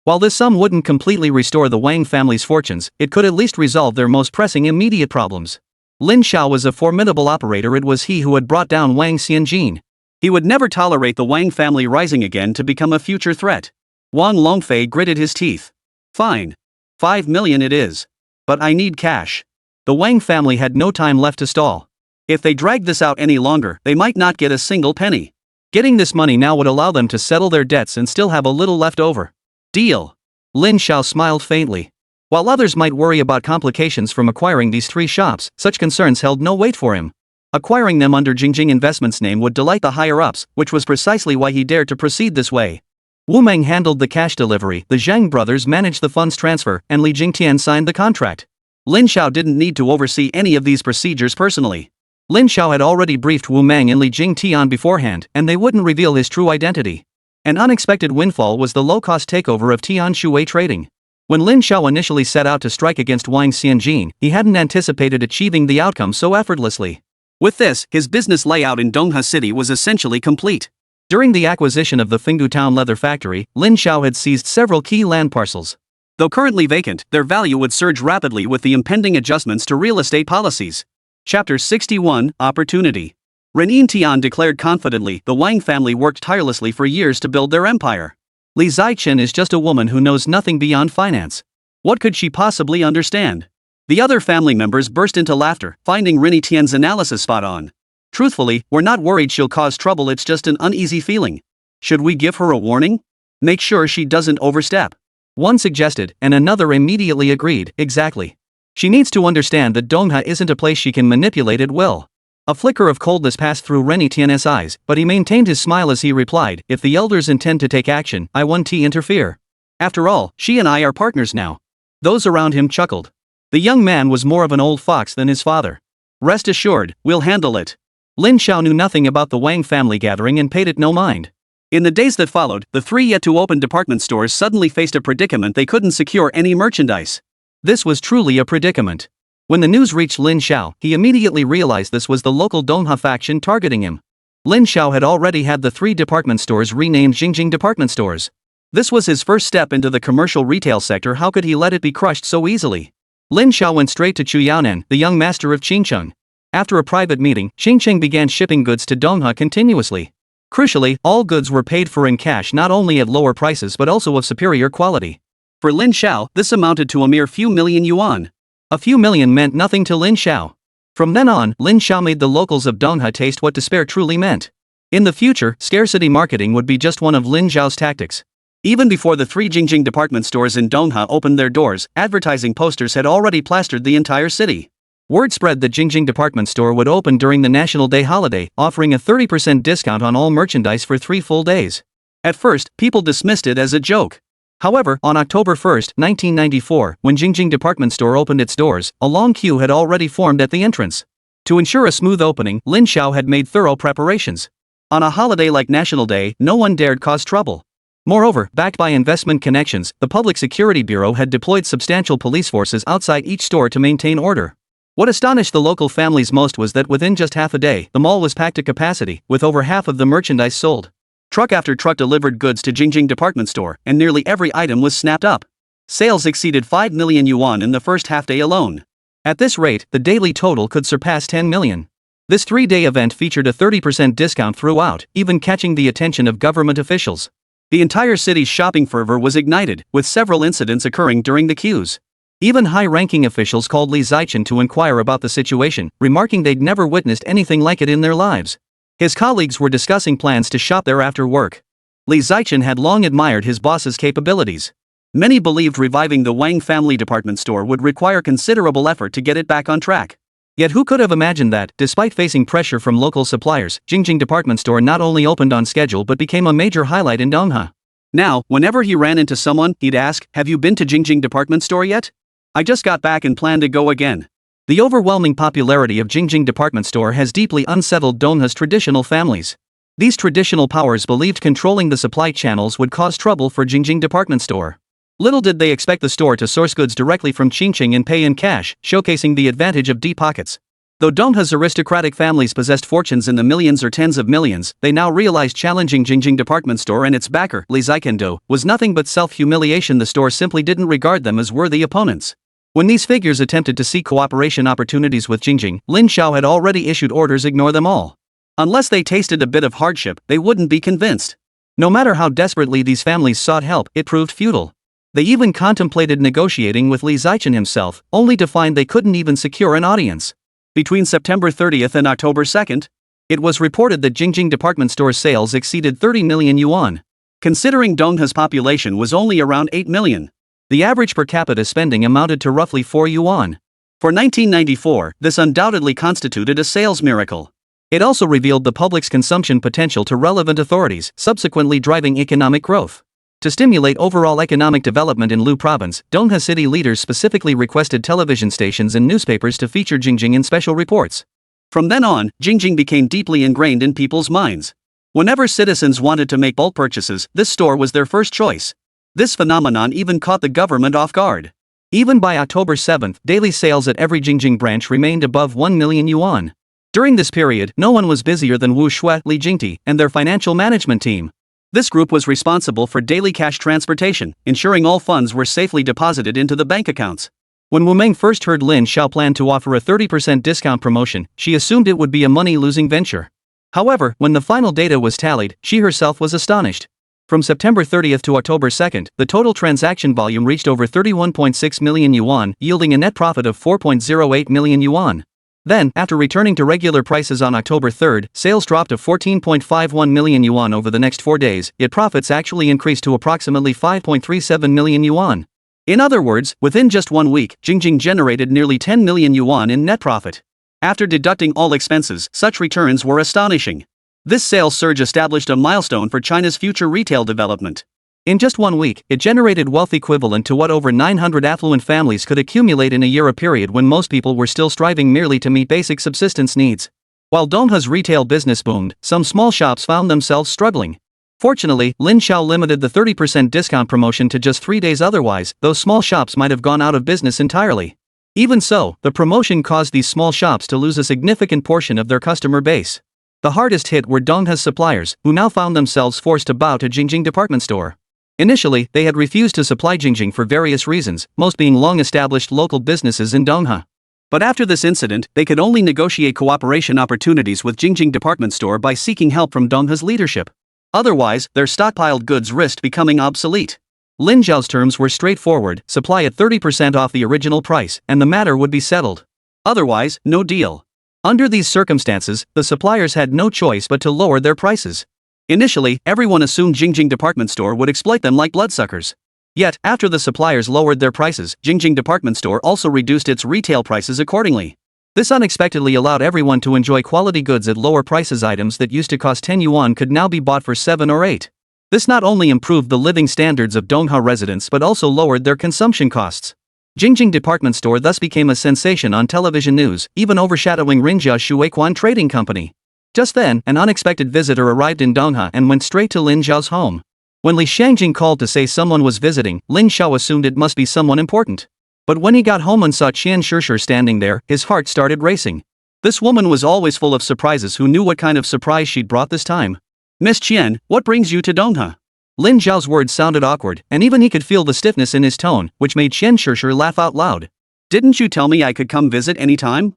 While this sum wouldn't completely restore the Wang family's fortunes, it could at least resolve their most pressing immediate problems. Lin Xiao was a formidable operator. It was he who had brought down Wang Xianjin. He would never tolerate the Wang family rising again to become a future threat. Wang Longfei gritted his teeth. Fine. 5 million it is. But I need cash. The Wang family had no time left to stall. If they dragged this out any longer, they might not get a single penny. Getting this money now would allow them to settle their debts and still have a little left over. Deal. Lin Xiao smiled faintly. While others might worry about complications from acquiring these 3 shops, such concerns held no weight for him. Acquiring them under Jingjing Investments' name would delight the higher-ups, which was precisely why he dared to proceed this way. Wu Meng handled the cash delivery, the Zhang brothers managed the funds transfer, and Li Jingtian signed the contract. Lin Xiao didn't need to oversee any of these procedures personally. Lin Xiao had already briefed Wu Meng and Li Jingtian beforehand, and they wouldn't reveal his true identity. An unexpected windfall was the low-cost takeover of Tianshui Trading. When Lin Xiao initially set out to strike against Wang Xianjin, he hadn't anticipated achieving the outcome so effortlessly. With this, his business layout in Dongha City was essentially complete. During the acquisition of the Fengdu Town leather factory, Lin Xiao had seized several key land parcels. Though currently vacant, their value would surge rapidly with the impending adjustments to real estate policies. Chapter 61, Opportunity. Renin Tian declared confidently, the Wang family worked tirelessly for years to build their empire. Li Zichen is just a woman who knows nothing beyond finance. What could she possibly understand? The other family members burst into laughter, finding Renin Tian's analysis spot on. Truthfully, we're not worried she'll cause trouble, it's just an uneasy feeling. Should we give her a warning? Make sure she doesn't overstep. One suggested, and another immediately agreed, exactly. She needs to understand that Dongha isn't a place she can manipulate at will. A flicker of coldness passed through Rennie Tian's eyes, but he maintained his smile as he replied, if the elders intend to take action, I won't interfere. After all, she and I are partners now. Those around him chuckled. The young man was more of an old fox than his father. Rest assured, we'll handle it. Lin Xiao knew nothing about the Wang family gathering and paid it no mind. In the days that followed, the three yet-to-open department stores suddenly faced a predicament: they couldn't secure any merchandise. This was truly a predicament. When the news reached Lin Xiao, he immediately realized this was the local Dongha faction targeting him. Lin Xiao had already had the three department stores renamed Jingjing Department Stores. This was his first step into the commercial retail sector. How could he let it be crushed so easily? Lin Xiao went straight to Chu Yaonan, the young master of Qingcheng. After a private meeting, Qingcheng began shipping goods to Dongha continuously. Crucially, all goods were paid for in cash, not only at lower prices but also of superior quality. For Lin Xiao, this amounted to a mere few million yuan. A few million meant nothing to Lin Xiao. From then on, Lin Xiao made the locals of Dongha taste what despair truly meant. In the future, scarcity marketing would be just one of Lin Xiao's tactics. Even before the three Jingjing department stores in Dongha opened their doors, advertising posters had already plastered the entire city. Word spread that Jingjing department store would open during the National Day holiday, offering a 30% discount on all merchandise for 3 full days. At first, people dismissed it as a joke. However, on October 1, 1994, when Jingjing department store opened its doors, a long queue had already formed at the entrance. To ensure a smooth opening, Lin Xiao had made thorough preparations. On a holiday like National Day, no one dared cause trouble. Moreover, backed by investment connections, the Public Security Bureau had deployed substantial police forces outside each store to maintain order. What astonished the local families most was that within just half a day, the mall was packed to capacity, with over half of the merchandise sold. Truck after truck delivered goods to Jingjing department store, and nearly every item was snapped up. Sales exceeded 5 million yuan in the first half-day alone. At this rate, the daily total could surpass 10 million. This 3-day event featured a 30% discount throughout, even catching the attention of government officials. The entire city's shopping fervor was ignited, with several incidents occurring during the queues. Even high-ranking officials called Li Zichen to inquire about the situation, remarking they'd never witnessed anything like it in their lives. His colleagues were discussing plans to shop there after work. Li Zichen had long admired his boss's capabilities. Many believed reviving the Wang family department store would require considerable effort to get it back on track. Yet who could have imagined that, despite facing pressure from local suppliers, Jingjing department store not only opened on schedule but became a major highlight in Dongha. Now, whenever he ran into someone, he'd ask, "Have you been to Jingjing department store yet? I just got back and plan to go again." The overwhelming popularity of Jingjing department store has deeply unsettled Dongha's traditional families. These traditional powers believed controlling the supply channels would cause trouble for Jingjing department store. Little did they expect the store to source goods directly from Qingcheng and pay in cash, showcasing the advantage of deep pockets. Though Dongha's aristocratic families possessed fortunes in the millions or tens of millions, they now realized challenging Jingjing department store and its backer, Li Zikendo, was nothing but self-humiliation. The store simply didn't regard them as worthy opponents. When these figures attempted to seek cooperation opportunities with Jingjing, Lin Xiao had already issued orders: ignore them all. Unless they tasted a bit of hardship, they wouldn't be convinced. No matter how desperately these families sought help, it proved futile. They even contemplated negotiating with Li Zichen himself, only to find they couldn't even secure an audience. Between September 30th and October 2nd, it was reported that Jingjing department store sales exceeded 30 million yuan. Considering Dongha's population was only around 8 million, the average per capita spending amounted to roughly 4 yuan. For 1994, this undoubtedly constituted a sales miracle. It also revealed the public's consumption potential to relevant authorities, subsequently driving economic growth. To stimulate overall economic development in Lu province, Dongha city leaders specifically requested television stations and newspapers to feature Jingjing in special reports. From then on, Jingjing became deeply ingrained in people's minds. Whenever citizens wanted to make bulk purchases, this store was their first choice. This phenomenon even caught the government off guard. Even by October 7th, daily sales at every Jingjing branch remained above 1 million yuan. During this period, no one was busier than Wu Shui, Li Jingti, and their financial management team. This group was responsible for daily cash transportation, ensuring all funds were safely deposited into the bank accounts. When Wu Meng first heard Lin Xiao plan to offer a 30% discount promotion, she assumed it would be a money-losing venture. However, when the final data was tallied, she herself was astonished. From September 30th to October 2nd, the total transaction volume reached over 31.6 million yuan, yielding a net profit of 4.08 million yuan. Then, after returning to regular prices on October 3rd, sales dropped to 14.51 million yuan over the next 4 days, yet profits actually increased to approximately 5.37 million yuan. In other words, within just 1 week, Jingjing generated nearly 10 million yuan in net profit. After deducting all expenses, such returns were astonishing. This sales surge established a milestone for China's future retail development. In just 1 week, it generated wealth equivalent to what over 900 affluent families could accumulate in a year, a period when most people were still striving merely to meet basic subsistence needs. While Donghwa's retail business boomed, some small shops found themselves struggling. Fortunately, Lin Xiao limited the 30% discount promotion to just 3 days, otherwise, those small shops might have gone out of business entirely. Even so, the promotion caused these small shops to lose a significant portion of their customer base. The hardest hit were Donghwa's suppliers, who now found themselves forced to bow to Jingjing department store. Initially, they had refused to supply Jingjing for various reasons, most being long-established local businesses in Donghwa. But after this incident, they could only negotiate cooperation opportunities with Jingjing department store by seeking help from Donghwa's leadership. Otherwise, their stockpiled goods risked becoming obsolete. Lin Xiao's terms were straightforward: supply at 30% off the original price, and the matter would be settled. Otherwise, no deal. Under these circumstances, the suppliers had no choice but to lower their prices. Initially, everyone assumed Jingjing department store would exploit them like bloodsuckers. Yet, after the suppliers lowered their prices, Jingjing department store also reduced its retail prices accordingly. This unexpectedly allowed everyone to enjoy quality goods at lower prices. Items that used to cost 10 yuan could now be bought for 7 or 8. This not only improved the living standards of Donghwa residents but also lowered their consumption costs. Jingjing department store thus became a sensation on television news, even overshadowing Rinjia's Shuiquan Trading Company. Just then, an unexpected visitor arrived in Donghwa and went straight to Lin Xiao's home. When Li Xiangjing called to say someone was visiting, Lin Xiao assumed it must be someone important. But when he got home and saw Qian Shishir standing there, his heart started racing. This woman was always full of surprises. Who knew what kind of surprise she'd brought this time? "Miss Qian, what brings you to Donghwa?" Lin Xiao's words sounded awkward, and even he could feel the stiffness in his tone, which made Qian Shishir laugh out loud. "Didn't you tell me I could come visit any time?"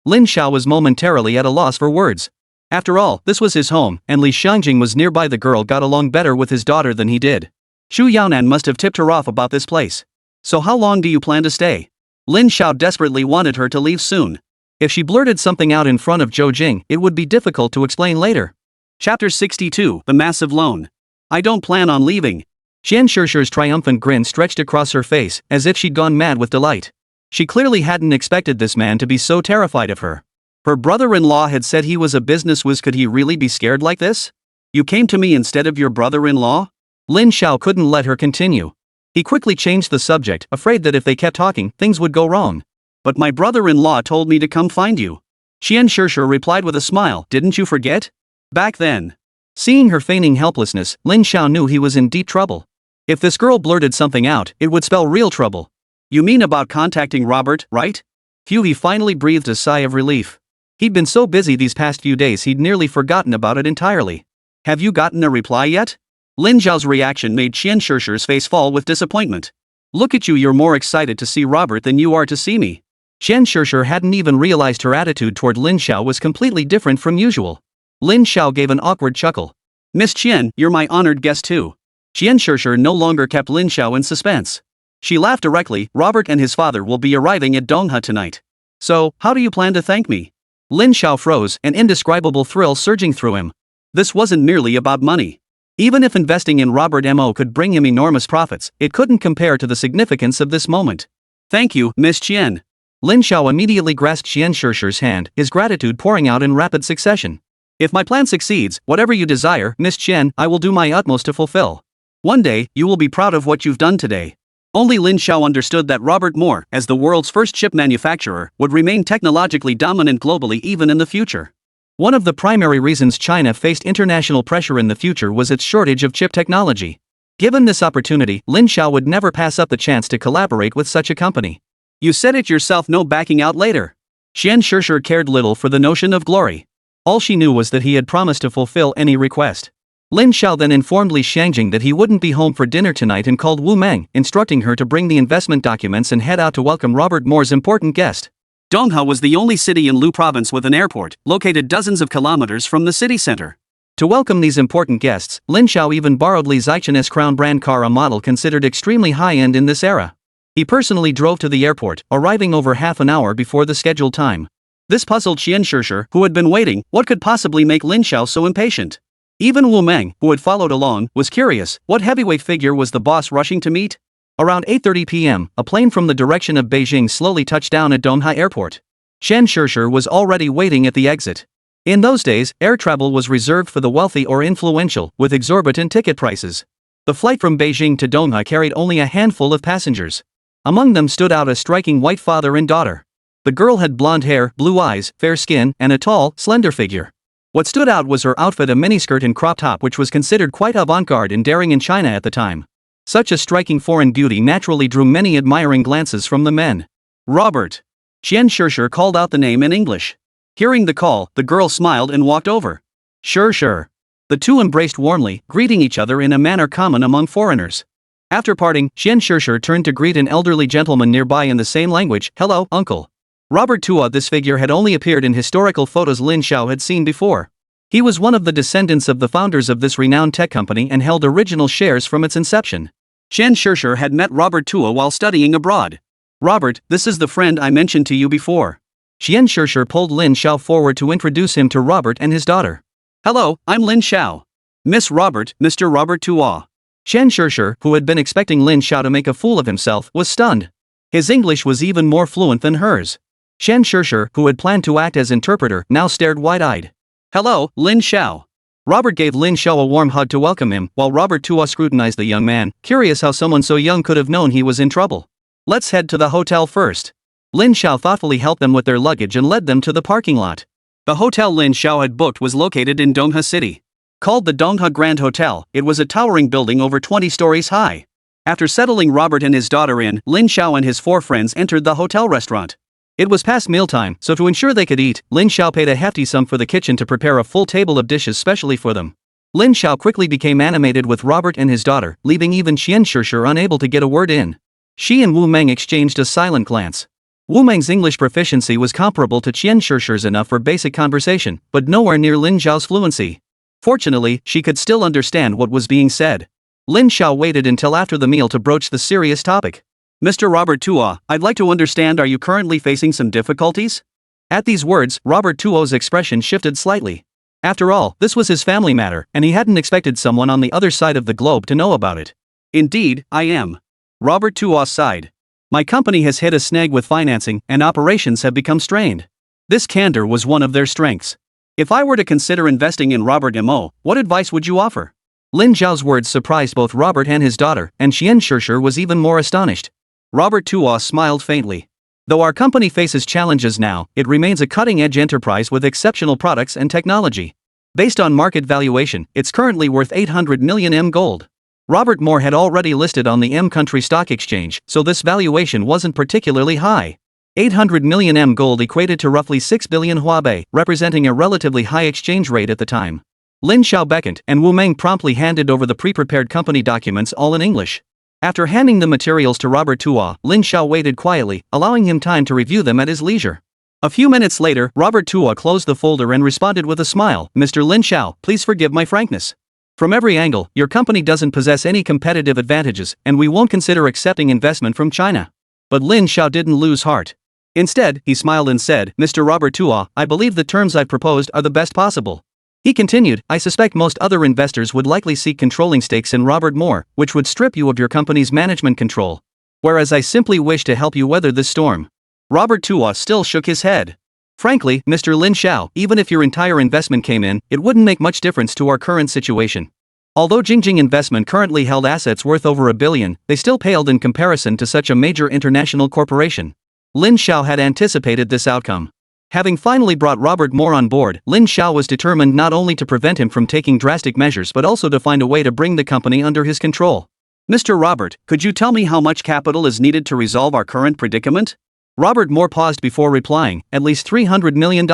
Lin Xiao was momentarily at a loss for words. After all, this was his home, and Li Xiangjing was nearby. The girl got along better with his daughter than he did. Xu Yaonan must have tipped her off about this place. "So how long do you plan to stay?" Lin Xiao desperately wanted her to leave soon. If she blurted something out in front of Zhou Jing, it would be difficult to explain later. Chapter 62, The Massive Loan. "I don't plan on leaving." Qian Shishir's triumphant grin stretched across her face, as if she'd gone mad with delight. She clearly hadn't expected this man to be so terrified of her. Her brother-in-law had said he was a business whiz. Could he really be scared like this? "You came to me instead of your brother-in-law?" Lin Xiao couldn't let her continue. He quickly changed the subject, afraid that if they kept talking, things would go wrong. "But my brother-in-law told me to come find you." Qian Shishir replied with a smile. "Didn't you forget? Back then." Seeing her feigning helplessness, Lin Xiao knew he was in deep trouble. If this girl blurted something out, it would spell real trouble. "You mean about contacting Robert, right?" Phew, he finally breathed a sigh of relief. He'd been so busy these past few days he'd nearly forgotten about it entirely. "Have you gotten a reply yet?" Lin Xiao's reaction made Qian Shishir's face fall with disappointment. "Look at you, you're more excited to see Robert than you are to see me." Qian Shishir hadn't even realized her attitude toward Lin Xiao was completely different from usual. Lin Xiao gave an awkward chuckle. "Miss Qian, you're my honored guest too." Qian Shishir no longer kept Lin Xiao in suspense. She laughed directly. "Robert and his father will be arriving at Donghwa tonight. So, how do you plan to thank me?" Lin Xiao froze, an indescribable thrill surging through him. This wasn't merely about money. Even if investing in Robert Mo could bring him enormous profits, it couldn't compare to the significance of this moment. "Thank you, Miss Qian." Lin Xiao immediately grasped Qian Shishir's hand, his gratitude pouring out in rapid succession. "If my plan succeeds, whatever you desire, Miss Qian, I will do my utmost to fulfill. One day, you will be proud of what you've done today." Only Lin Xiao understood that Robert Moore, as the world's first chip manufacturer, would remain technologically dominant globally even in the future. One of the primary reasons China faced international pressure in the future was its shortage of chip technology. Given this opportunity, Lin Xiao would never pass up the chance to collaborate with such a company. "You said it yourself, no backing out later." Qian Shishir cared little for the notion of glory. All she knew was that he had promised to fulfill any request. Lin Xiao then informed Li Xiangjing that he wouldn't be home for dinner tonight and called Wu Meng, instructing her to bring the investment documents and head out to welcome Robert Moore's important guest. Donghwa was the only city in Lu province with an airport, located dozens of kilometers from the city center. To welcome these important guests, Lin Xiao even borrowed Li Zichen's crown brand car, a model considered extremely high-end in this era. He personally drove to the airport, arriving over half an hour before the scheduled time. This puzzled Qian Shishir, who had been waiting. What could possibly make Lin Xiao so impatient? Even Wu Meng, who had followed along, was curious. What heavyweight figure was the boss rushing to meet? Around 8:30 p.m., a plane from the direction of Beijing slowly touched down at Donghai Airport. Qian Shishir was already waiting at the exit. In those days, air travel was reserved for the wealthy or influential, with exorbitant ticket prices. The flight from Beijing to Donghai carried only a handful of passengers. Among them stood out a striking white father and daughter. The girl had blonde hair, blue eyes, fair skin, and a tall, slender figure. What stood out was her outfit, a miniskirt and crop top, which was considered quite avant-garde and daring in China at the time. Such a striking foreign beauty naturally drew many admiring glances from the men. Robert. Qian Shishir called out the name in English. Hearing the call, the girl smiled and walked over. Sure. The two embraced warmly, greeting each other in a manner common among foreigners. After parting, Qian Shishir turned to greet an elderly gentleman nearby in the same language. Hello, uncle. Robert Tua. This figure had only appeared in historical photos Lin Xiao had seen before. He was one of the descendants of the founders of this renowned tech company and held original shares from its inception. Qian Shishir had met Robert Tua while studying abroad. Robert, this is the friend I mentioned to you before. Qian Shishir pulled Lin Xiao forward to introduce him to Robert and his daughter. Hello, I'm Lin Xiao. Miss Robert, Mr. Robert Tua. Qian Shishir, who had been expecting Lin Xiao to make a fool of himself, was stunned. His English was even more fluent than hers. Qian Shishir, who had planned to act as interpreter, now stared wide-eyed. Hello, Lin Xiao. Robert gave Lin Xiao a warm hug to welcome him, while Robert Tua scrutinized the young man, curious how someone so young could have known he was in trouble. Let's head to the hotel first. Lin Xiao thoughtfully helped them with their luggage and led them to the parking lot. The hotel Lin Xiao had booked was located in Donghai City. Called the Donghai Grand Hotel, it was a towering building over 20 stories high. After settling Robert and his daughter in, Lin Xiao and his 4 friends entered the hotel restaurant. It was past mealtime, so to ensure they could eat, Lin Xiao paid a hefty sum for the kitchen to prepare a full table of dishes specially for them. Lin Xiao quickly became animated with Robert and his daughter, leaving even Qian Shishir unable to get a word in. She and Wu Meng exchanged a silent glance. Wu Meng's English proficiency was comparable to Qian Shishir's, enough for basic conversation, but nowhere near Lin Xiao's fluency. Fortunately, she could still understand what was being said. Lin Xiao waited until after the meal to broach the serious topic. Mr. Robert Tua, I'd like to understand, are you currently facing some difficulties? At these words, Robert Tuo's expression shifted slightly. After all, this was his family matter, and he hadn't expected someone on the other side of the globe to know about it. Indeed, I am. Robert Tua sighed. My company has hit a snag with financing, and operations have become strained. This candor was one of their strengths. If I were to consider investing in Robert Mo, what advice would you offer? Lin Xiao's words surprised both Robert and his daughter, and Qian Shishir was even more astonished. Robert Tua smiled faintly. Though our company faces challenges now, it remains a cutting-edge enterprise with exceptional products and technology. Based on market valuation, it's currently worth 800 million M gold. Robert Moore had already listed on the M Country Stock Exchange, so this valuation wasn't particularly high. 800 million M gold equated to roughly 6 billion Huabei, representing a relatively high exchange rate at the time. Lin Xiao beckoned, and Wu Meng promptly handed over the pre-prepared company documents, all in English. After handing the materials to Robert Tua, Lin Xiao waited quietly, allowing him time to review them at his leisure. A few minutes later, Robert Tua closed the folder and responded with a smile. Mr. Lin Xiao, please forgive my frankness. From every angle, your company doesn't possess any competitive advantages, and we won't consider accepting investment from China. But Lin Xiao didn't lose heart. Instead, he smiled and said, Mr. Robert Tua, I believe the terms I've proposed are the best possible. He continued, I suspect most other investors would likely seek controlling stakes in Robert Moore, which would strip you of your company's management control. Whereas I simply wish to help you weather this storm. Robert Tua still shook his head. Frankly, Mr. Lin Xiao, even if your entire investment came in, it wouldn't make much difference to our current situation. Although Jingjing Investment currently held assets worth over $1 billion, they still paled in comparison to such a major international corporation. Lin Xiao had anticipated this outcome. Having finally brought Robert Moore on board, Lin Xiao was determined not only to prevent him from taking drastic measures but also to find a way to bring the company under his control. Mr. Robert, could you tell me how much capital is needed to resolve our current predicament? Robert Moore paused before replying, at least $300 million.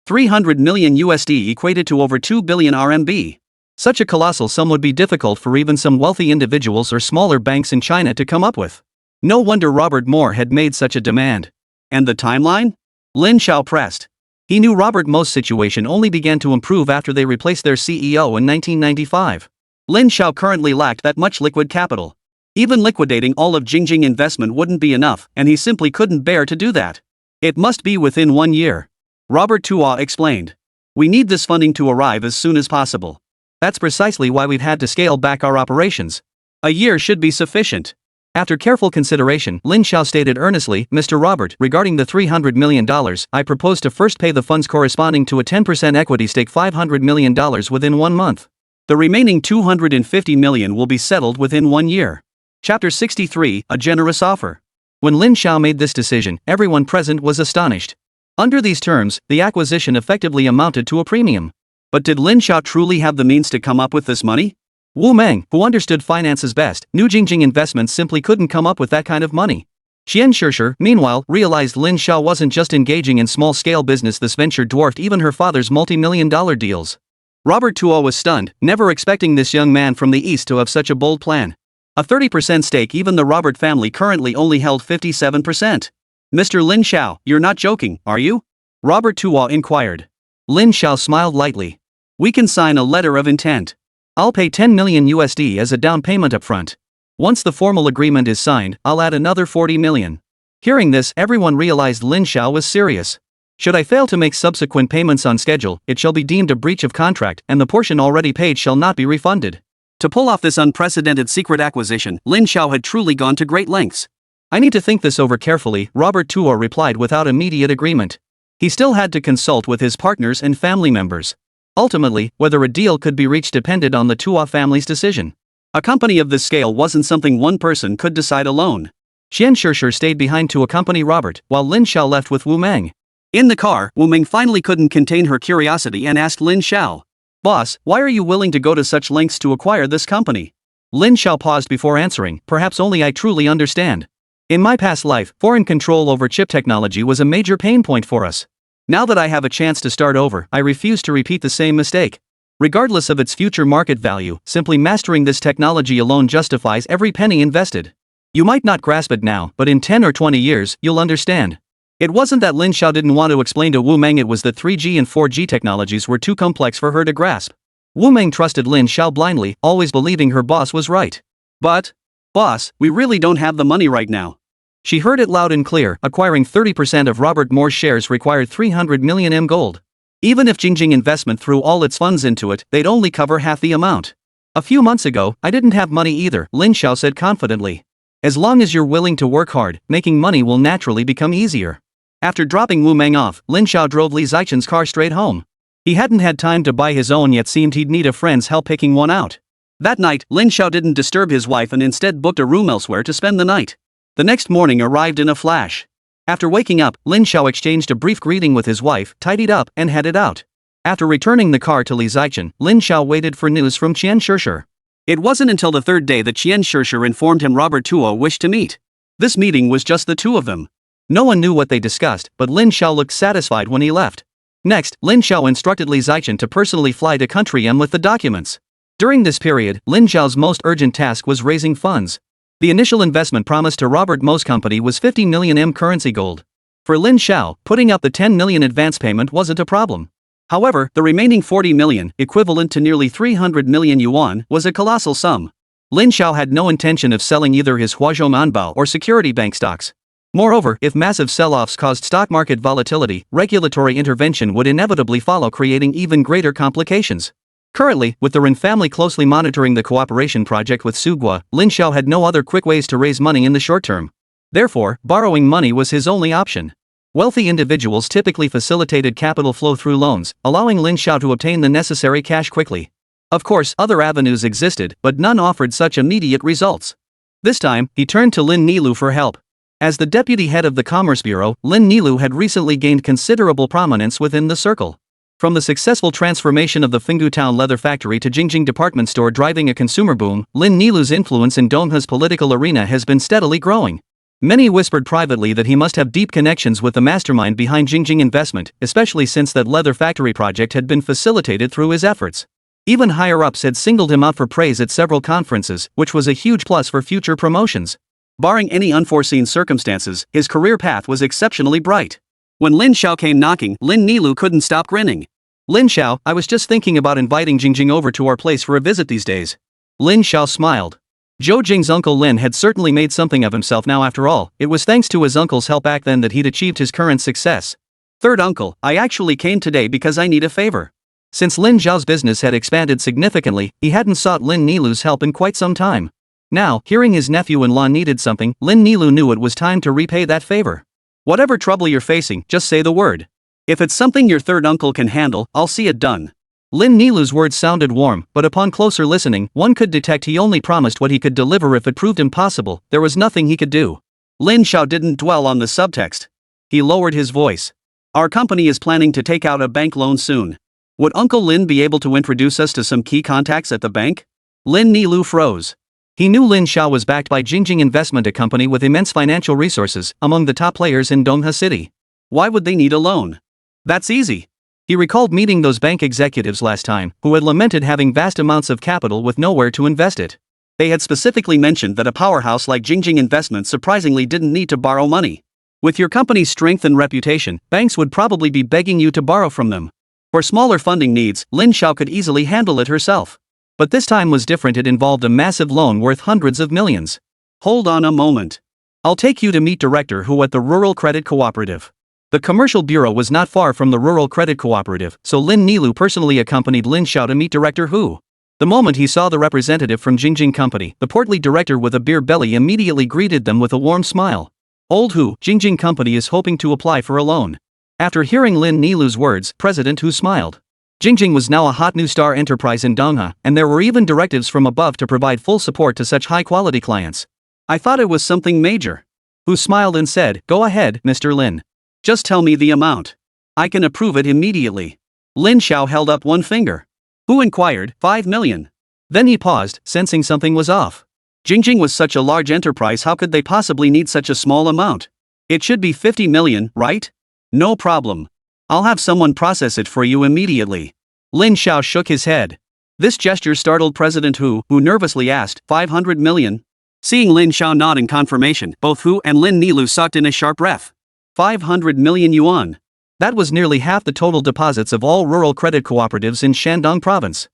300 million USD equated to over 2 billion RMB. Such a colossal sum would be difficult for even some wealthy individuals or smaller banks in China to come up with. No wonder Robert Moore had made such a demand. And the timeline? Lin Xiao pressed. He knew Robert Mo's situation only began to improve after they replaced their CEO in 1995. Lin Xiao currently lacked that much liquid capital. Even liquidating all of Jingjing Investment wouldn't be enough, and he simply couldn't bear to do that. It must be within 1 year. Robert Tua explained. We need this funding to arrive as soon as possible. That's precisely why we've had to scale back our operations. A year should be sufficient. After careful consideration, Lin Xiao stated earnestly, Mr. Robert, regarding the $300 million, I propose to first pay the funds corresponding to a 10% equity stake $500 million within 1 month. The remaining $250 million will be settled within 1 year. Chapter 63, A Generous Offer. When Lin Xiao made this decision, everyone present was astonished. Under these terms, the acquisition effectively amounted to a premium. But did Lin Xiao truly have the means to come up with this money? Wu Meng, who understood finances best, knew Jingjing Investments simply couldn't come up with that kind of money. Qian Shishir, meanwhile, realized Lin Xiao wasn't just engaging in small-scale business. This venture dwarfed even her father's multi-million-dollar deals. Robert Tuo was stunned, never expecting this young man from the East to have such a bold plan. A 30% stake. Even the Robert family currently only held 57%. Mr. Lin Xiao, you're not joking, are you? Robert Tuo inquired. Lin Xiao smiled lightly. We can sign a letter of intent. I'll pay 10 million USD as a down payment upfront. Once the formal agreement is signed, I'll add another 40 million. Hearing this, everyone realized Lin Xiao was serious. Should I fail to make subsequent payments on schedule, it shall be deemed a breach of contract, and the portion already paid shall not be refunded. To pull off this unprecedented secret acquisition, Lin Xiao had truly gone to great lengths. I need to think this over carefully, Robert Tuo replied without immediate agreement. He still had to consult with his partners and family members. Ultimately, whether a deal could be reached depended on the Tua family's decision. A company of this scale wasn't something one person could decide alone. Qian Shishir stayed behind to accompany Robert, while Lin Xiao left with Wu Meng. In the car, Wu Meng finally couldn't contain her curiosity and asked Lin Xiao, Boss, why are you willing to go to such lengths to acquire this company? Lin Xiao paused before answering, perhaps only I truly understand. In my past life, foreign control over chip technology was a major pain point for us. Now that I have a chance to start over, I refuse to repeat the same mistake. Regardless of its future market value, simply mastering this technology alone justifies every penny invested. You might not grasp it now, but in 10 or 20 years, you'll understand. It wasn't that Lin Xiao didn't want to explain to Wu Meng, it was that 3G and 4G technologies were too complex for her to grasp. Wu Meng trusted Lin Xiao blindly, always believing her boss was right. But, boss, we really don't have the money right now. She heard it loud and clear, acquiring 30% of Robert Moore's shares required 300 million M gold. Even if Jingjing Investment threw all its funds into it, they'd only cover half the amount. A few months ago, I didn't have money either, Lin Xiao said confidently. As long as you're willing to work hard, making money will naturally become easier. After dropping Wu Meng off, Lin Xiao drove Li Zichen's car straight home. He hadn't had time to buy his own yet, seemed he'd need a friend's help picking one out. That night, Lin Xiao didn't disturb his wife and instead booked a room elsewhere to spend the night. The next morning arrived in a flash. After waking up, Lin Xiao exchanged a brief greeting with his wife, tidied up, and headed out. After returning the car to Li Zichen, Lin Xiao waited for news from Qian Shishir. It wasn't until the third day that Qian Shishir informed him Robert Tuo wished to meet. This meeting was just the two of them. No one knew what they discussed, but Lin Xiao looked satisfied when he left. Next, Lin Xiao instructed Li Zichen to personally fly to Country M with the documents. During this period, Lin Xiao's most urgent task was raising funds. The initial investment promised to Robert Mo's company was 50 million M currency gold. For Lin Xiao, putting out the 10 million advance payment wasn't a problem. However, the remaining 40 million, equivalent to nearly 300 million yuan, was a colossal sum. Lin Xiao had no intention of selling either his Huazhou Manbao or security bank stocks. Moreover, if massive sell-offs caused stock market volatility, regulatory intervention would inevitably follow, creating even greater complications. Currently, with the Ren family closely monitoring the cooperation project with Sugua, Lin Xiao had no other quick ways to raise money in the short term. Therefore, borrowing money was his only option. Wealthy individuals typically facilitated capital flow through loans, allowing Lin Xiao to obtain the necessary cash quickly. Of course, other avenues existed, but none offered such immediate results. This time, he turned to Lin Nilu for help. As the deputy head of the Commerce Bureau, Lin Nilu had recently gained considerable prominence within the circle. From the successful transformation of the Fengdu Town leather factory to Jingjing department store driving a consumer boom, Lin Nilu's influence in Donghe's political arena has been steadily growing. Many whispered privately that he must have deep connections with the mastermind behind Jingjing Investment, especially since that leather factory project had been facilitated through his efforts. Even higher-ups had singled him out for praise at several conferences, which was a huge plus for future promotions. Barring any unforeseen circumstances, his career path was exceptionally bright. When Lin Xiao came knocking, Lin Nilu couldn't stop grinning. Lin Xiao, I was just thinking about inviting Jingjing over to our place for a visit these days. Lin Xiao smiled. Zhou Jing's uncle Lin had certainly made something of himself now. After all, it was thanks to his uncle's help back then that he'd achieved his current success. Third uncle, I actually came today because I need a favor. Since Lin Zhao's business had expanded significantly, he hadn't sought Lin Nilu's help in quite some time. Now, hearing his nephew-in-law needed something, Lin Nilu knew it was time to repay that favor. Whatever trouble you're facing, just say the word. If it's something your third uncle can handle, I'll see it done. Lin Nilu's words sounded warm, but upon closer listening, one could detect he only promised what he could deliver. If it proved impossible, there was nothing he could do. Lin Zhao didn't dwell on the subtext. He lowered his voice. Our company is planning to take out a bank loan soon. Would Uncle Lin be able to introduce us to some key contacts at the bank? Lin Nilu froze. He knew Lin Zhao was backed by Jingjing Investment, a company with immense financial resources, among the top players in Dongha City. Why would they need a loan? That's easy. He recalled meeting those bank executives last time, who had lamented having vast amounts of capital with nowhere to invest it. They had specifically mentioned that a powerhouse like Jingjing Investment surprisingly didn't need to borrow money. With your company's strength and reputation, banks would probably be begging you to borrow from them. For smaller funding needs, Lin Zhao could easily handle it herself. But this time was different. It involved a massive loan worth hundreds of millions. Hold on a moment. I'll take you to meet Director Hu at the Rural Credit Cooperative. The commercial bureau was not far from the Rural Credit Cooperative, so Lin Nilu personally accompanied Lin Zhao to meet Director Hu. The moment he saw the representative from Jingjing Company, the portly director with a beer belly immediately greeted them with a warm smile. Old Hu, Jingjing Company is hoping to apply for a loan. After hearing Lin Nilu's words, President Hu smiled. Jingjing was now a hot new star enterprise in Dongha, and there were even directives from above to provide full support to such high-quality clients. I thought it was something major. Hu smiled and said, Go ahead, Mr. Lin. Just tell me the amount. I can approve it immediately. Lin Zhao held up one finger. Hu inquired, 5 million. Then he paused, sensing something was off. Jingjing was such a large enterprise, how could they possibly need such a small amount? It should be 50 million, right? No problem. I'll have someone process it for you immediately. Lin Zhao shook his head. This gesture startled President Hu, who nervously asked, 500 million? Seeing Lin Zhao nod in confirmation, both Hu and Lin Nilu sucked in a sharp breath. 500 million yuan. That was nearly half the total deposits of all rural credit cooperatives in Shandong province.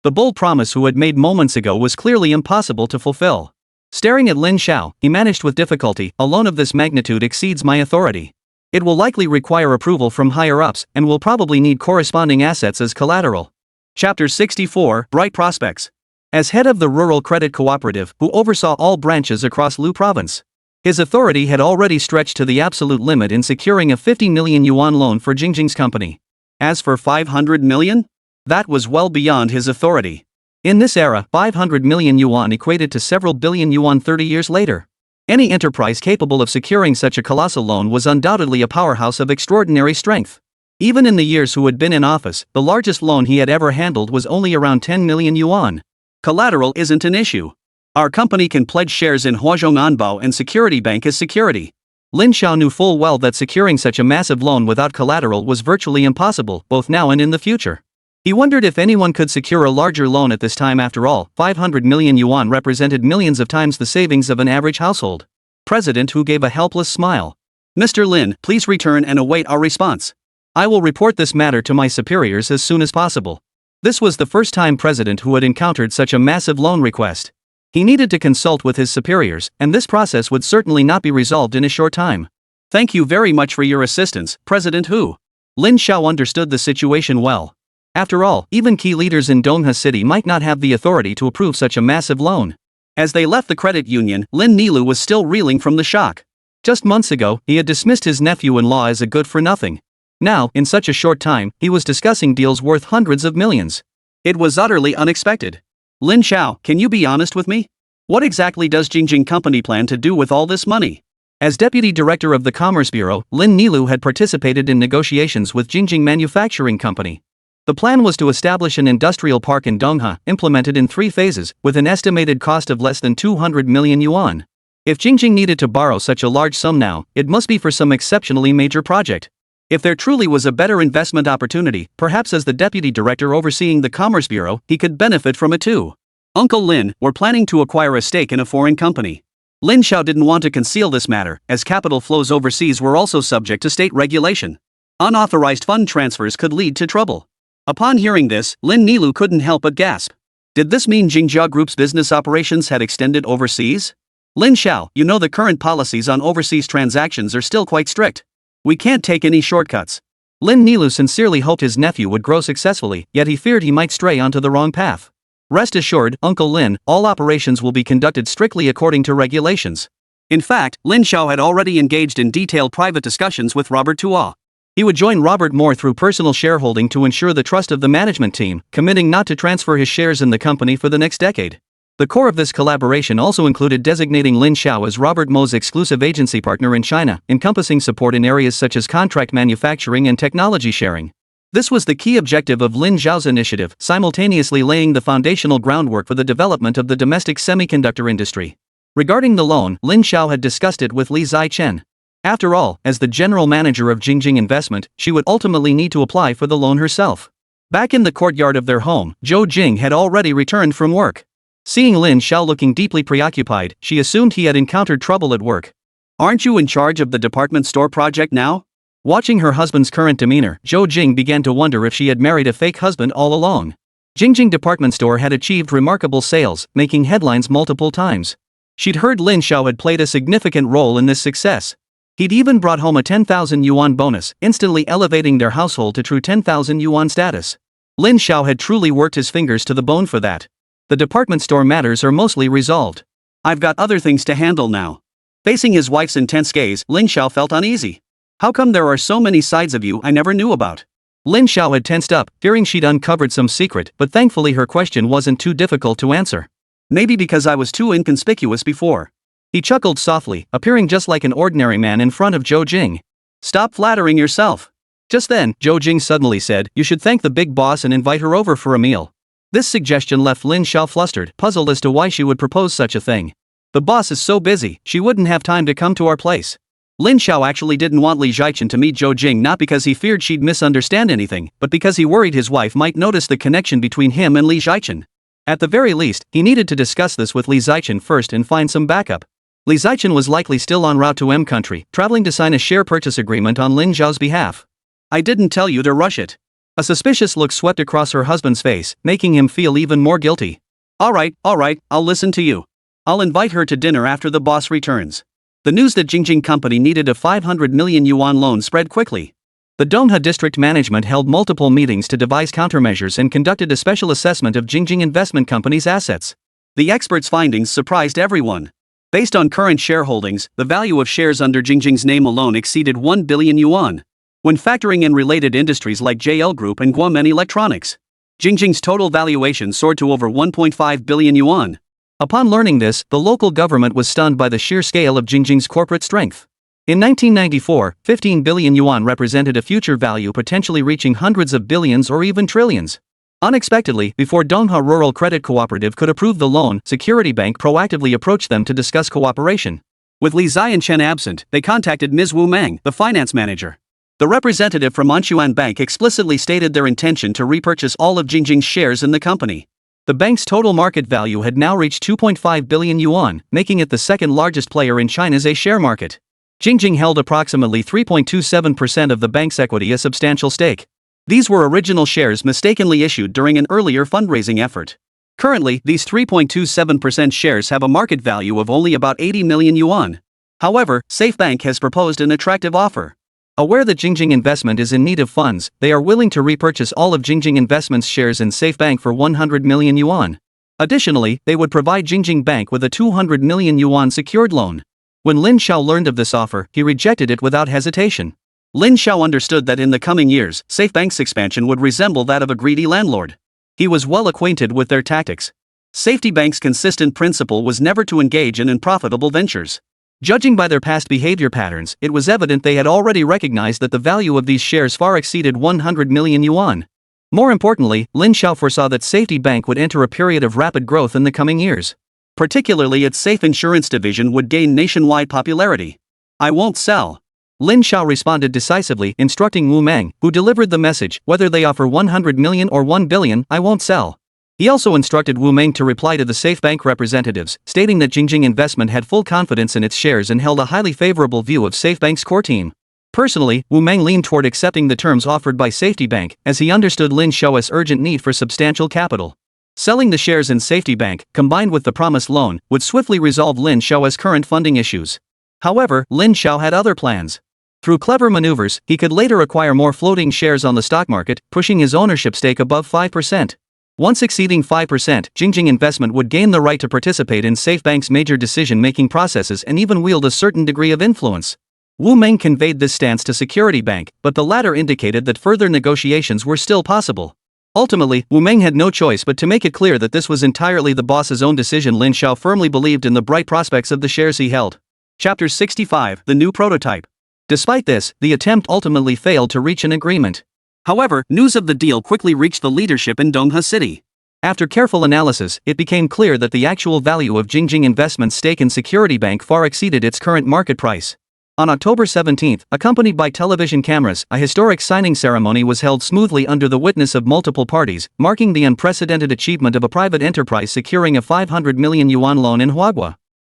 The bold promise Hu had made moments ago was clearly impossible to fulfill. Staring at Lin Zhao, he managed with difficulty, a loan of this magnitude exceeds my authority. It will likely require approval from higher-ups, and will probably need corresponding assets as collateral. Chapter 64, Bright Prospects. As head of the Rural Credit Cooperative, Hu oversaw all branches across Lu Province. His authority had already stretched to the absolute limit in securing a 50 million yuan loan for Jingjing's company. As for 500 million? That was well beyond his authority. In this era, 500 million yuan equated to several billion yuan 30 years later. Any enterprise capable of securing such a colossal loan was undoubtedly a powerhouse of extraordinary strength. Even in the years Hu had been in office, the largest loan he had ever handled was only around 10 million yuan. Collateral isn't an issue. Our company can pledge shares in Huazhong Anbao and Security Bank as security. Lin Zhao knew full well that securing such a massive loan without collateral was virtually impossible, both now and in the future. He wondered if anyone could secure a larger loan at this time. After all, 500 million yuan represented millions of times the savings of an average household. President Hu gave a helpless smile. Mr. Lin, please return and await our response. I will report this matter to my superiors as soon as possible. This was the first time President Hu had encountered such a massive loan request. He needed to consult with his superiors, and this process would certainly not be resolved in a short time. Thank you very much for your assistance, President Hu. Lin Zhao understood the situation well. After all, even key leaders in Dongha City might not have the authority to approve such a massive loan. As they left the credit union, Lin Nilu was still reeling from the shock. Just months ago, he had dismissed his nephew-in-law as a good-for-nothing. Now, in such a short time, he was discussing deals worth hundreds of millions. It was utterly unexpected. Lin Zhao, can you be honest with me? What exactly does Jingjing Company plan to do with all this money? As deputy director of the Commerce Bureau, Lin Nilu had participated in negotiations with Jingjing Manufacturing Company. The plan was to establish an industrial park in Dongha, implemented in 3 phases, with an estimated cost of less than 200 million yuan. If Jingjing needed to borrow such a large sum now, it must be for some exceptionally major project. If there truly was a better investment opportunity, perhaps as the deputy director overseeing the Commerce Bureau, he could benefit from it too. Uncle Lin, we're planning to acquire a stake in a foreign company. Lin Zhao didn't want to conceal this matter, as capital flows overseas were also subject to state regulation. Unauthorized fund transfers could lead to trouble. Upon hearing this, Lin Nilu couldn't help but gasp. Did this mean Jingjia Group's business operations had extended overseas? Lin Zhao, you know the current policies on overseas transactions are still quite strict. We can't take any shortcuts. Lin Nilu sincerely hoped his nephew would grow successfully, yet he feared he might stray onto the wrong path. Rest assured, Uncle Lin, all operations will be conducted strictly according to regulations. In fact, Lin Xiao had already engaged in detailed private discussions with Robert Tua. He would join Robert more through personal shareholding to ensure the trust of the management team, committing not to transfer his shares in the company for the next decade. The core of this collaboration also included designating Lin Xiao as Robert Mo's exclusive agency partner in China, encompassing support in areas such as contract manufacturing and technology sharing. This was the key objective of Lin Xiao's initiative, simultaneously laying the foundational groundwork for the development of the domestic semiconductor industry. Regarding the loan, Lin Xiao had discussed it with Li Zichen. After all, as the general manager of Jingjing Investment, she would ultimately need to apply for the loan herself. Back in the courtyard of their home, Zhou Jing had already returned from work. Seeing Lin Xiao looking deeply preoccupied, she assumed he had encountered trouble at work. Aren't you in charge of the department store project now? Watching her husband's current demeanor, Zhou Jing began to wonder if she had married a fake husband all along. Jingjing department store had achieved remarkable sales, making headlines multiple times. She'd heard Lin Xiao had played a significant role in this success. He'd even brought home a 10,000 yuan bonus, instantly elevating their household to true 10,000 yuan status. Lin Xiao had truly worked his fingers to the bone for that. The department store matters are mostly resolved. I've got other things to handle now. Facing his wife's intense gaze, Lin Xiao felt uneasy. How come there are so many sides of you I never knew about? Lin Xiao had tensed up, fearing she'd uncovered some secret, but thankfully her question wasn't too difficult to answer. Maybe because I was too inconspicuous before. He chuckled softly, appearing just like an ordinary man in front of Zhou Jing. Stop flattering yourself. Just then, Zhou Jing suddenly said, you should thank the big boss and invite her over for a meal. This suggestion left Lin Xiao flustered, puzzled as to why she would propose such a thing. The boss is so busy, she wouldn't have time to come to our place. Lin Xiao actually didn't want Li Zichen to meet Zhou Jing not because he feared she'd misunderstand anything, but because he worried his wife might notice the connection between him and Li Zichen. At the very least, he needed to discuss this with Li Zichen first and find some backup. Li Zichen was likely still en route to M country, traveling to sign a share purchase agreement on Lin Xiao's behalf. I didn't tell you to rush it. A suspicious look swept across her husband's face, making him feel even more guilty. Alright, I'll listen to you. I'll invite her to dinner after the boss returns. The news that Jingjing Company needed a 500 million yuan loan spread quickly. The Donghua district management held multiple meetings to devise countermeasures and conducted a special assessment of Jingjing Investment Company's assets. The experts' findings surprised everyone. Based on current shareholdings, the value of shares under Jingjing's name alone exceeded 1 billion yuan. When factoring in related industries like JL Group and Guomen Electronics, Jingjing's total valuation soared to over 1.5 billion yuan. Upon learning this, the local government was stunned by the sheer scale of Jingjing's corporate strength. In 1994, 15 billion yuan represented a future value potentially reaching hundreds of billions or even trillions. Unexpectedly, before Donghua Rural Credit Cooperative could approve the loan, Security Bank proactively approached them to discuss cooperation. With Li Zichen absent, they contacted Ms. Wu Meng, the finance manager. The representative from Anchuan Bank explicitly stated their intention to repurchase all of Jingjing's shares in the company. The bank's total market value had now reached 2.5 billion yuan, making it the second largest player in China's A-share market. Jingjing held approximately 3.27% of the bank's equity, a substantial stake. These were original shares mistakenly issued during an earlier fundraising effort. Currently, these 3.27% shares have a market value of only about 80 million yuan. However, Safe Bank has proposed an attractive offer. Aware that Jingjing Investment is in need of funds, they are willing to repurchase all of Jingjing Investment's shares in Safe Bank for 100 million yuan. Additionally, they would provide Jingjing Bank with a 200 million yuan secured loan. When Lin Xiao learned of this offer, he rejected it without hesitation. Lin Xiao understood that in the coming years, Safe Bank's expansion would resemble that of a greedy landlord. He was well acquainted with their tactics. Safety Bank's consistent principle was never to engage in unprofitable ventures. Judging by their past behavior patterns, it was evident they had already recognized that the value of these shares far exceeded 100 million yuan. More importantly, Lin Xiao foresaw that Safety Bank would enter a period of rapid growth in the coming years. Particularly its safe insurance division would gain nationwide popularity. I won't sell. Lin Xiao responded decisively, instructing Wu Meng, who delivered the message, whether they offer 100 million or 1 billion, I won't sell. He also instructed Wu Meng to reply to the Safe Bank representatives, stating that Jingjing Investment had full confidence in its shares and held a highly favorable view of Safe Bank's core team. Personally, Wu Meng leaned toward accepting the terms offered by Safety Bank, as he understood Lin Xiao's urgent need for substantial capital. Selling the shares in Safety Bank, combined with the promised loan, would swiftly resolve Lin Xiao's current funding issues. However, Lin Xiao had other plans. Through clever maneuvers, he could later acquire more floating shares on the stock market, pushing his ownership stake above 5%. Once exceeding 5%, Jingjing Investment would gain the right to participate in SafeBank's major decision-making processes and even wield a certain degree of influence. Wu Meng conveyed this stance to Security Bank, but the latter indicated that further negotiations were still possible. Ultimately, Wu Meng had no choice but to make it clear that this was entirely the boss's own decision. Lin Xiao firmly believed in the bright prospects of the shares he held. Chapter 65, The New Prototype. Despite this, the attempt ultimately failed to reach an agreement. However, news of the deal quickly reached the leadership in Donghua City. After careful analysis, it became clear that the actual value of Jingjing Investment's stake in Security Bank far exceeded its current market price. On October 17, accompanied by television cameras, a historic signing ceremony was held smoothly under the witness of multiple parties, marking the unprecedented achievement of a private enterprise securing a 500 million yuan loan in Huaguo.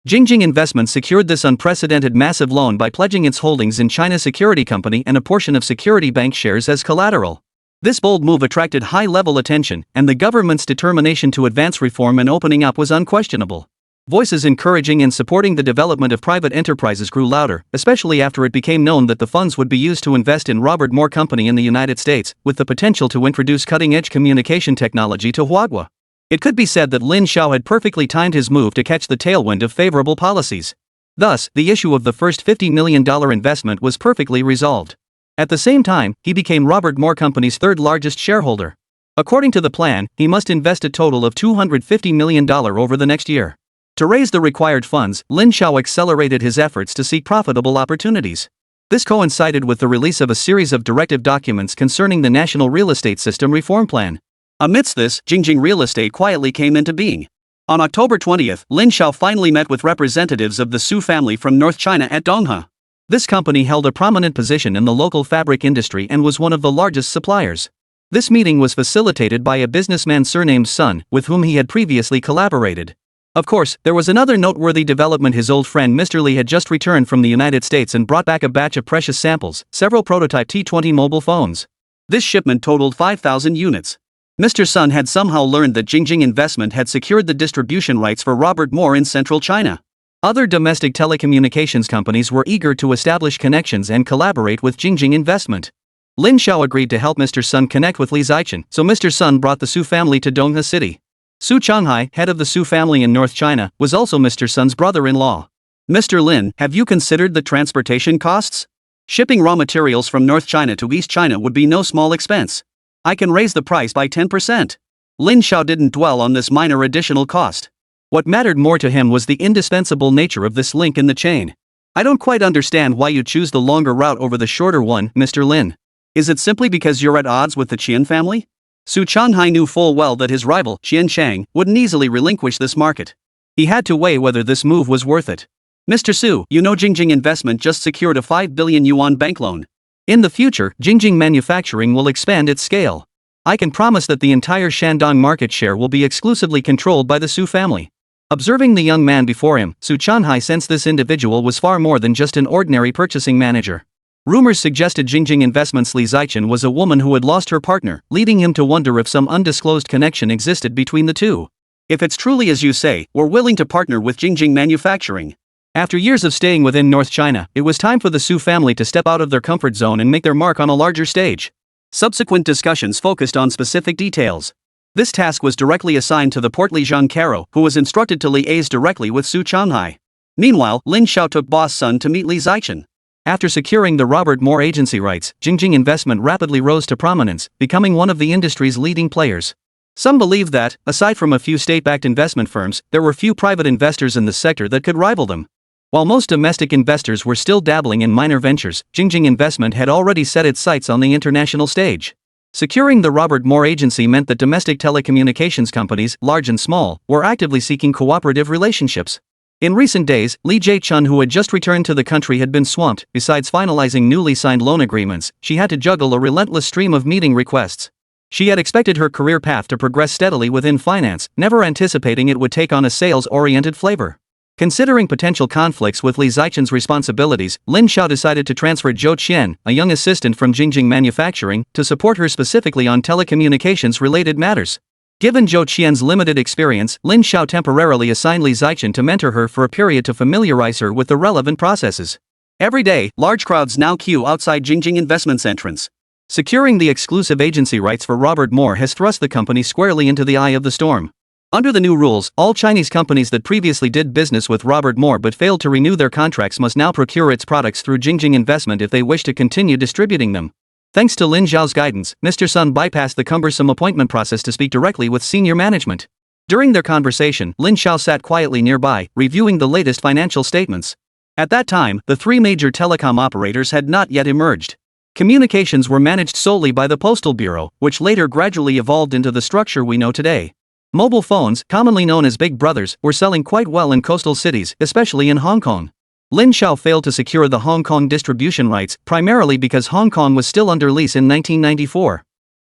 Jingjing Investment secured this unprecedented massive loan by pledging its holdings in China Security Company and a portion of Security Bank shares as collateral. This bold move attracted high-level attention, and the government's determination to advance reform and opening up was unquestionable. Voices encouraging and supporting the development of private enterprises grew louder, especially after it became known that the funds would be used to invest in Robert Moore Company in the United States, with the potential to introduce cutting-edge communication technology to Huaguo. It could be said that Lin Xiao had perfectly timed his move to catch the tailwind of favorable policies. Thus, the issue of the first $50 million investment was perfectly resolved. At the same time, he became Robert Moore Company's third-largest shareholder. According to the plan, he must invest a total of $250 million over the next year. To raise the required funds, Lin Xiao accelerated his efforts to seek profitable opportunities. This coincided with the release of a series of directive documents concerning the National Real Estate System Reform Plan. Amidst this, Jingjing Real Estate quietly came into being. On October 20, Lin Xiao finally met with representatives of the Su family from North China at Donghua. This company held a prominent position in the local fabric industry and was one of the largest suppliers. This meeting was facilitated by a businessman surnamed Sun, with whom he had previously collaborated. Of course, there was another noteworthy development. His old friend Mr. Li had just returned from the United States and brought back a batch of precious samples, several prototype T20 mobile phones. This shipment totaled 5,000 units. Mr. Sun had somehow learned that Jingjing Investment had secured the distribution rights for Robert Moore in central China. Other domestic telecommunications companies were eager to establish connections and collaborate with Jingjing Investment. Lin Xiao agreed to help Mr. Sun connect with Li Zichen, so Mr. Sun brought the Su family to Donghua City. Su Changhai, head of the Su family in North China, was also Mr. Sun's brother-in-law. Mr. Lin, have you considered the transportation costs? Shipping raw materials from North China to East China would be no small expense. I can raise the price by 10%. Lin Xiao didn't dwell on this minor additional cost. What mattered more to him was the indispensable nature of this link in the chain. I don't quite understand why you choose the longer route over the shorter one, Mr. Lin. Is it simply because you're at odds with the Qian family? Su Changhai knew full well that his rival, Qian Chang, wouldn't easily relinquish this market. He had to weigh whether this move was worth it. Mr. Su, you know Jingjing Investment just secured a 5 billion yuan bank loan. In the future, Jingjing Manufacturing will expand its scale. I can promise that the entire Shandong market share will be exclusively controlled by the Su family. Observing the young man before him, Su Chanhai sensed this individual was far more than just an ordinary purchasing manager. Rumors suggested Jingjing Investment's Li Zichen was a woman who had lost her partner, leading him to wonder if some undisclosed connection existed between the two. If it's truly as you say, we're willing to partner with Jingjing Manufacturing. After years of staying within North China, it was time for the Su family to step out of their comfort zone and make their mark on a larger stage. Subsequent discussions focused on specific details. This task was directly assigned to the portly Zhang Caro, who was instructed to liaise directly with Su Changhai. Meanwhile, Lin Xiao took boss Sun to meet Li Zichen. After securing the Robert Moore agency rights, Jingjing Investment rapidly rose to prominence, becoming one of the industry's leading players. Some believe that, aside from a few state-backed investment firms, there were few private investors in the sector that could rival them. While most domestic investors were still dabbling in minor ventures, Jingjing Investment had already set its sights on the international stage. Securing the Robert Moore agency meant that domestic telecommunications companies, large and small, were actively seeking cooperative relationships. In recent days, Li Jie-chun, who had just returned to the country, had been swamped. Besides finalizing newly signed loan agreements, she had to juggle a relentless stream of meeting requests. She had expected her career path to progress steadily within finance, never anticipating it would take on a sales-oriented flavor. Considering potential conflicts with Li Zichen's responsibilities, Lin Xiao decided to transfer Zhou Qian, a young assistant from Jingjing Manufacturing, to support her specifically on telecommunications-related matters. Given Zhou Qian's limited experience, Lin Xiao temporarily assigned Li Zichen to mentor her for a period to familiarize her with the relevant processes. Every day, large crowds now queue outside Jingjing Investment's entrance. Securing the exclusive agency rights for Robert Moore has thrust the company squarely into the eye of the storm. Under the new rules, all Chinese companies that previously did business with Robert Moore but failed to renew their contracts must now procure its products through Jingjing Investment if they wish to continue distributing them. Thanks to Lin Xiao's guidance, Mr. Sun bypassed the cumbersome appointment process to speak directly with senior management. During their conversation, Lin Xiao sat quietly nearby, reviewing the latest financial statements. At that time, the three major telecom operators had not yet emerged. Communications were managed solely by the Postal Bureau, which later gradually evolved into the structure we know today. Mobile phones, commonly known as Big Brothers, were selling quite well in coastal cities, especially in Hong Kong. Lin Xiao failed to secure the Hong Kong distribution rights, primarily because Hong Kong was still under lease in 1994.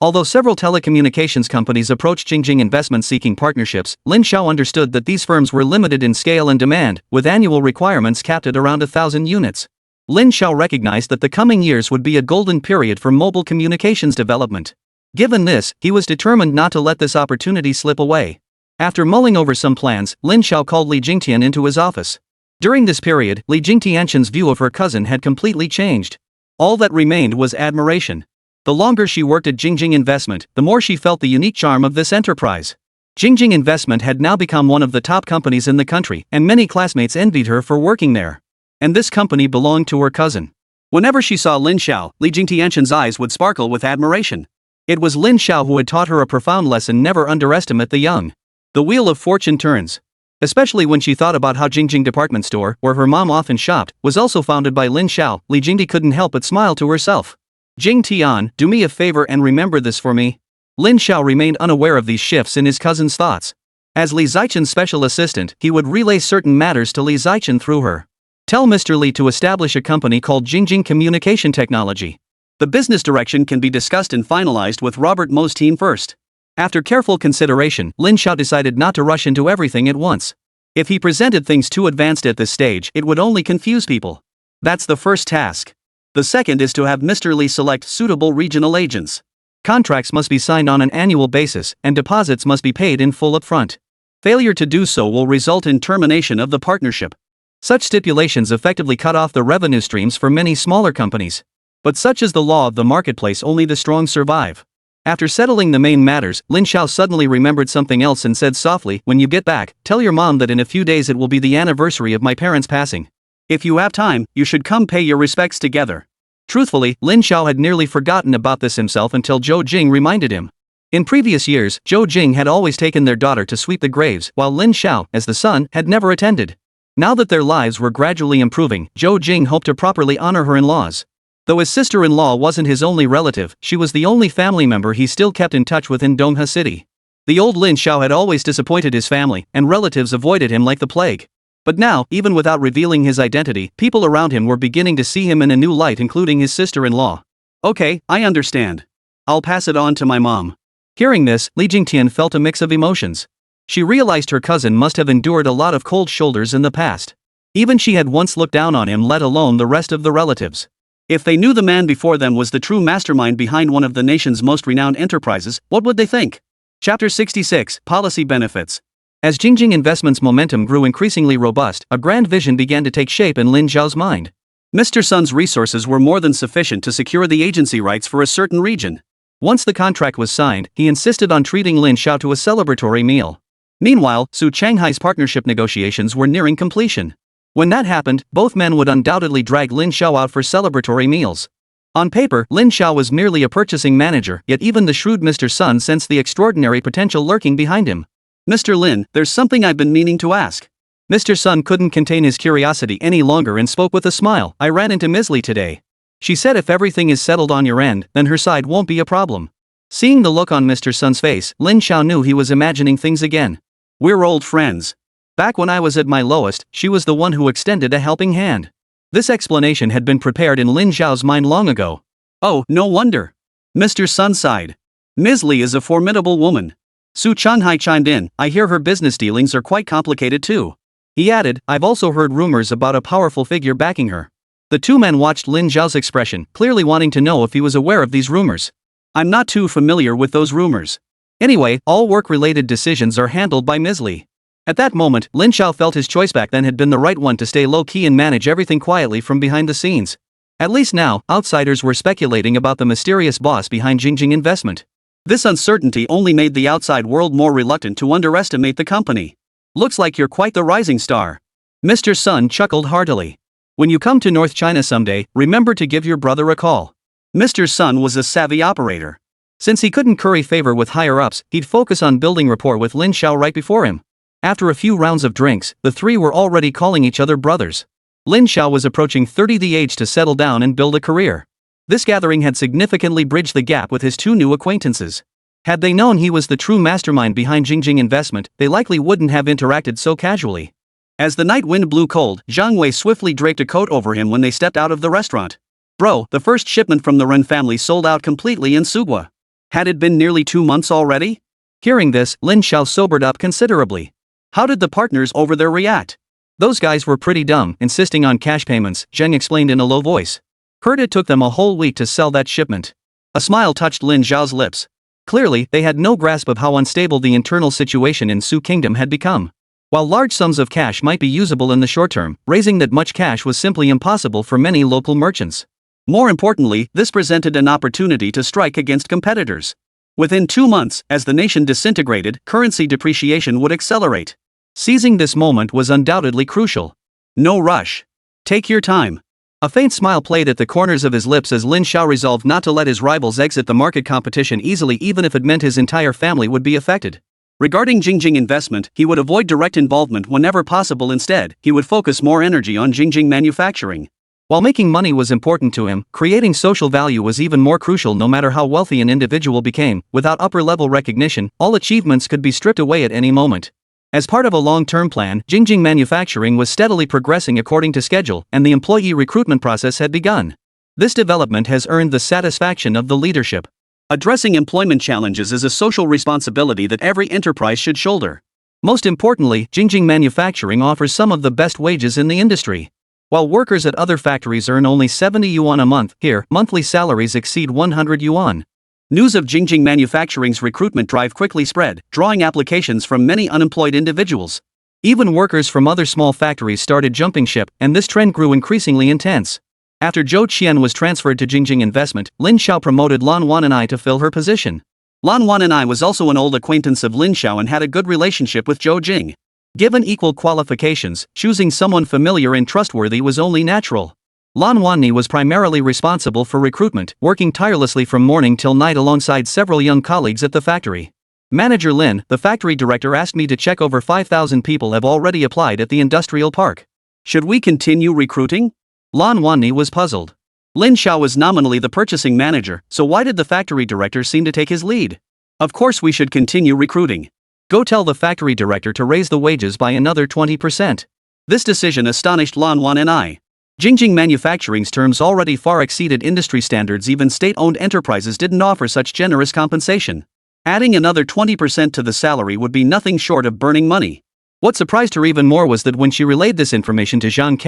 Although several telecommunications companies approached Jingjing Investment seeking partnerships, Lin Xiao understood that these firms were limited in scale and demand, with annual requirements capped at around 1,000 units. Lin Xiao recognized that the coming years would be a golden period for mobile communications development. Given this, he was determined not to let this opportunity slip away. After mulling over some plans, Lin Xiao called Li Jingtian into his office. During this period, Li Jingtian's view of her cousin had completely changed. All that remained was admiration. The longer she worked at Jingjing Investment, the more she felt the unique charm of this enterprise. Jingjing Investment had now become one of the top companies in the country, and many classmates envied her for working there. And this company belonged to her cousin. Whenever she saw Lin Xiao, Li Jingtian's eyes would sparkle with admiration. It was Lin Xiao who had taught her a profound lesson: never underestimate the young. The wheel of fortune turns. Especially when she thought about how Jingjing Department Store, where her mom often shopped, was also founded by Lin Xiao, Li Jingti couldn't help but smile to herself. Jing Tian, do me a favor and remember this for me. Lin Xiao remained unaware of these shifts in his cousin's thoughts. As Li Zichen's special assistant, he would relay certain matters to Li Zichen through her. Tell Mr. Li to establish a company called Jingjing Communication Technology. The business direction can be discussed and finalized with Robert Mo's team first. After careful consideration, Lin Xiao decided not to rush into everything at once. If he presented things too advanced at this stage, it would only confuse people. That's the first task. The second is to have Mr. Li select suitable regional agents. Contracts must be signed on an annual basis, and deposits must be paid in full upfront. Failure to do so will result in termination of the partnership. Such stipulations effectively cut off the revenue streams for many smaller companies. But such is the law of the marketplace, only the strong survive. After settling the main matters, Lin Xiao suddenly remembered something else and said softly, when you get back, tell your mom that in a few days it will be the anniversary of my parents' passing. If you have time, you should come pay your respects together. Truthfully, Lin Xiao had nearly forgotten about this himself until Zhou Jing reminded him. In previous years, Zhou Jing had always taken their daughter to sweep the graves, while Lin Xiao, as the son, had never attended. Now that their lives were gradually improving, Zhou Jing hoped to properly honor her in-laws. Though his sister-in-law wasn't his only relative, she was the only family member he still kept in touch with in Dongha City. The old Lin Xiao had always disappointed his family, and relatives avoided him like the plague. But now, even without revealing his identity, people around him were beginning to see him in a new light, including his sister-in-law. Okay, I understand. I'll pass it on to my mom. Hearing this, Li Jingtian felt a mix of emotions. She realized her cousin must have endured a lot of cold shoulders in the past. Even she had once looked down on him, let alone the rest of the relatives. If they knew the man before them was the true mastermind behind one of the nation's most renowned enterprises, what would they think? Chapter 66, Policy Benefits. As Jingjing Investment's momentum grew increasingly robust, a grand vision began to take shape in Lin Xiao's mind. Mr. Sun's resources were more than sufficient to secure the agency rights for a certain region. Once the contract was signed, he insisted on treating Lin Xiao to a celebratory meal. Meanwhile, Su Changhai's partnership negotiations were nearing completion. When that happened, both men would undoubtedly drag Lin Xiao out for celebratory meals. On paper, Lin Xiao was merely a purchasing manager, yet even the shrewd Mr. Sun sensed the extraordinary potential lurking behind him. Mr. Lin, there's something I've been meaning to ask. Mr. Sun couldn't contain his curiosity any longer and spoke with a smile. I ran into Ms. Li today. She said if everything is settled on your end, then her side won't be a problem. Seeing the look on Mr. Sun's face, Lin Xiao knew he was imagining things again. We're old friends. Back when I was at my lowest, she was the one who extended a helping hand. This explanation had been prepared in Lin Xiao's mind long ago. Oh, no wonder. Mr. Sun sighed. Ms. Li is a formidable woman. Su Changhai chimed in, I hear her business dealings are quite complicated too. He added, I've also heard rumors about a powerful figure backing her. The two men watched Lin Xiao's expression, clearly wanting to know if he was aware of these rumors. I'm not too familiar with those rumors. Anyway, all work-related decisions are handled by Ms. Li. At that moment, Lin Xiao felt his choice back then had been the right one to stay low-key and manage everything quietly from behind the scenes. At least now, outsiders were speculating about the mysterious boss behind Jingjing Investment. This uncertainty only made the outside world more reluctant to underestimate the company. Looks like you're quite the rising star. Mr. Sun chuckled heartily. When you come to North China someday, remember to give your brother a call. Mr. Sun was a savvy operator. Since he couldn't curry favor with higher-ups, he'd focus on building rapport with Lin Xiao right before him. After a few rounds of drinks, the three were already calling each other brothers. Lin Xiao was approaching 30, the age to settle down and build a career. This gathering had significantly bridged the gap with his two new acquaintances. Had they known he was the true mastermind behind Jingjing Investment, they likely wouldn't have interacted so casually. As the night wind blew cold, Zhang Wei swiftly draped a coat over him when they stepped out of the restaurant. Bro, the first shipment from the Ren family sold out completely in Sugwa. Had it been nearly 2 months already? Hearing this, Lin Xiao sobered up considerably. How did the partners over there react? Those guys were pretty dumb, insisting on cash payments, Zheng explained in a low voice. Heard it took them a whole week to sell that shipment. A smile touched Lin Xiao's lips. Clearly, they had no grasp of how unstable the internal situation in Su Kingdom had become. While large sums of cash might be usable in the short term, raising that much cash was simply impossible for many local merchants. More importantly, this presented an opportunity to strike against competitors. Within 2 months, as the nation disintegrated, currency depreciation would accelerate. Seizing this moment was undoubtedly crucial. No rush. Take your time. A faint smile played at the corners of his lips as Lin Xiao resolved not to let his rivals exit the market competition easily, even if it meant his entire family would be affected. Regarding Jingjing Investment, he would avoid direct involvement whenever possible. Instead, he would focus more energy on Jingjing manufacturing. While making money was important to him, creating social value was even more crucial. No matter how wealthy an individual became, without upper-level recognition, all achievements could be stripped away at any moment. As part of a long-term plan, Jingjing manufacturing was steadily progressing according to schedule, and the employee recruitment process had begun. This development has earned the satisfaction of the leadership. Addressing employment challenges is a social responsibility that every enterprise should shoulder. Most importantly, Jingjing manufacturing offers some of the best wages in the industry. While workers at other factories earn only 70 yuan a month, here, monthly salaries exceed 100 yuan. News of Jingjing manufacturing's recruitment drive quickly spread, drawing applications from many unemployed individuals. Even workers from other small factories started jumping ship, and this trend grew increasingly intense. After Zhou Qian was transferred to Jingjing Investment, Lin Xiao promoted Lan Wananai to fill her position. Lan Wananai was also an old acquaintance of Lin Xiao and had a good relationship with Zhou Jing. Given equal qualifications, choosing someone familiar and trustworthy was only natural. Lan Wanni was primarily responsible for recruitment, working tirelessly from morning till night alongside several young colleagues at the factory. Manager Lin, the factory director, asked me to check over 5,000 people have already applied at the industrial park. Should we continue recruiting? Lan Wanni was puzzled. Lin Xiao was nominally the purchasing manager, so why did the factory director seem to take his lead? Of course we should continue recruiting. Go tell the factory director to raise the wages by another 20%. This decision astonished Lan Wananai. Jingjing manufacturing's terms already far exceeded industry standards. Even state-owned enterprises didn't offer such generous compensation. Adding another 20% to the salary would be nothing short of burning money. What surprised her even more was that when she relayed this information to Zhang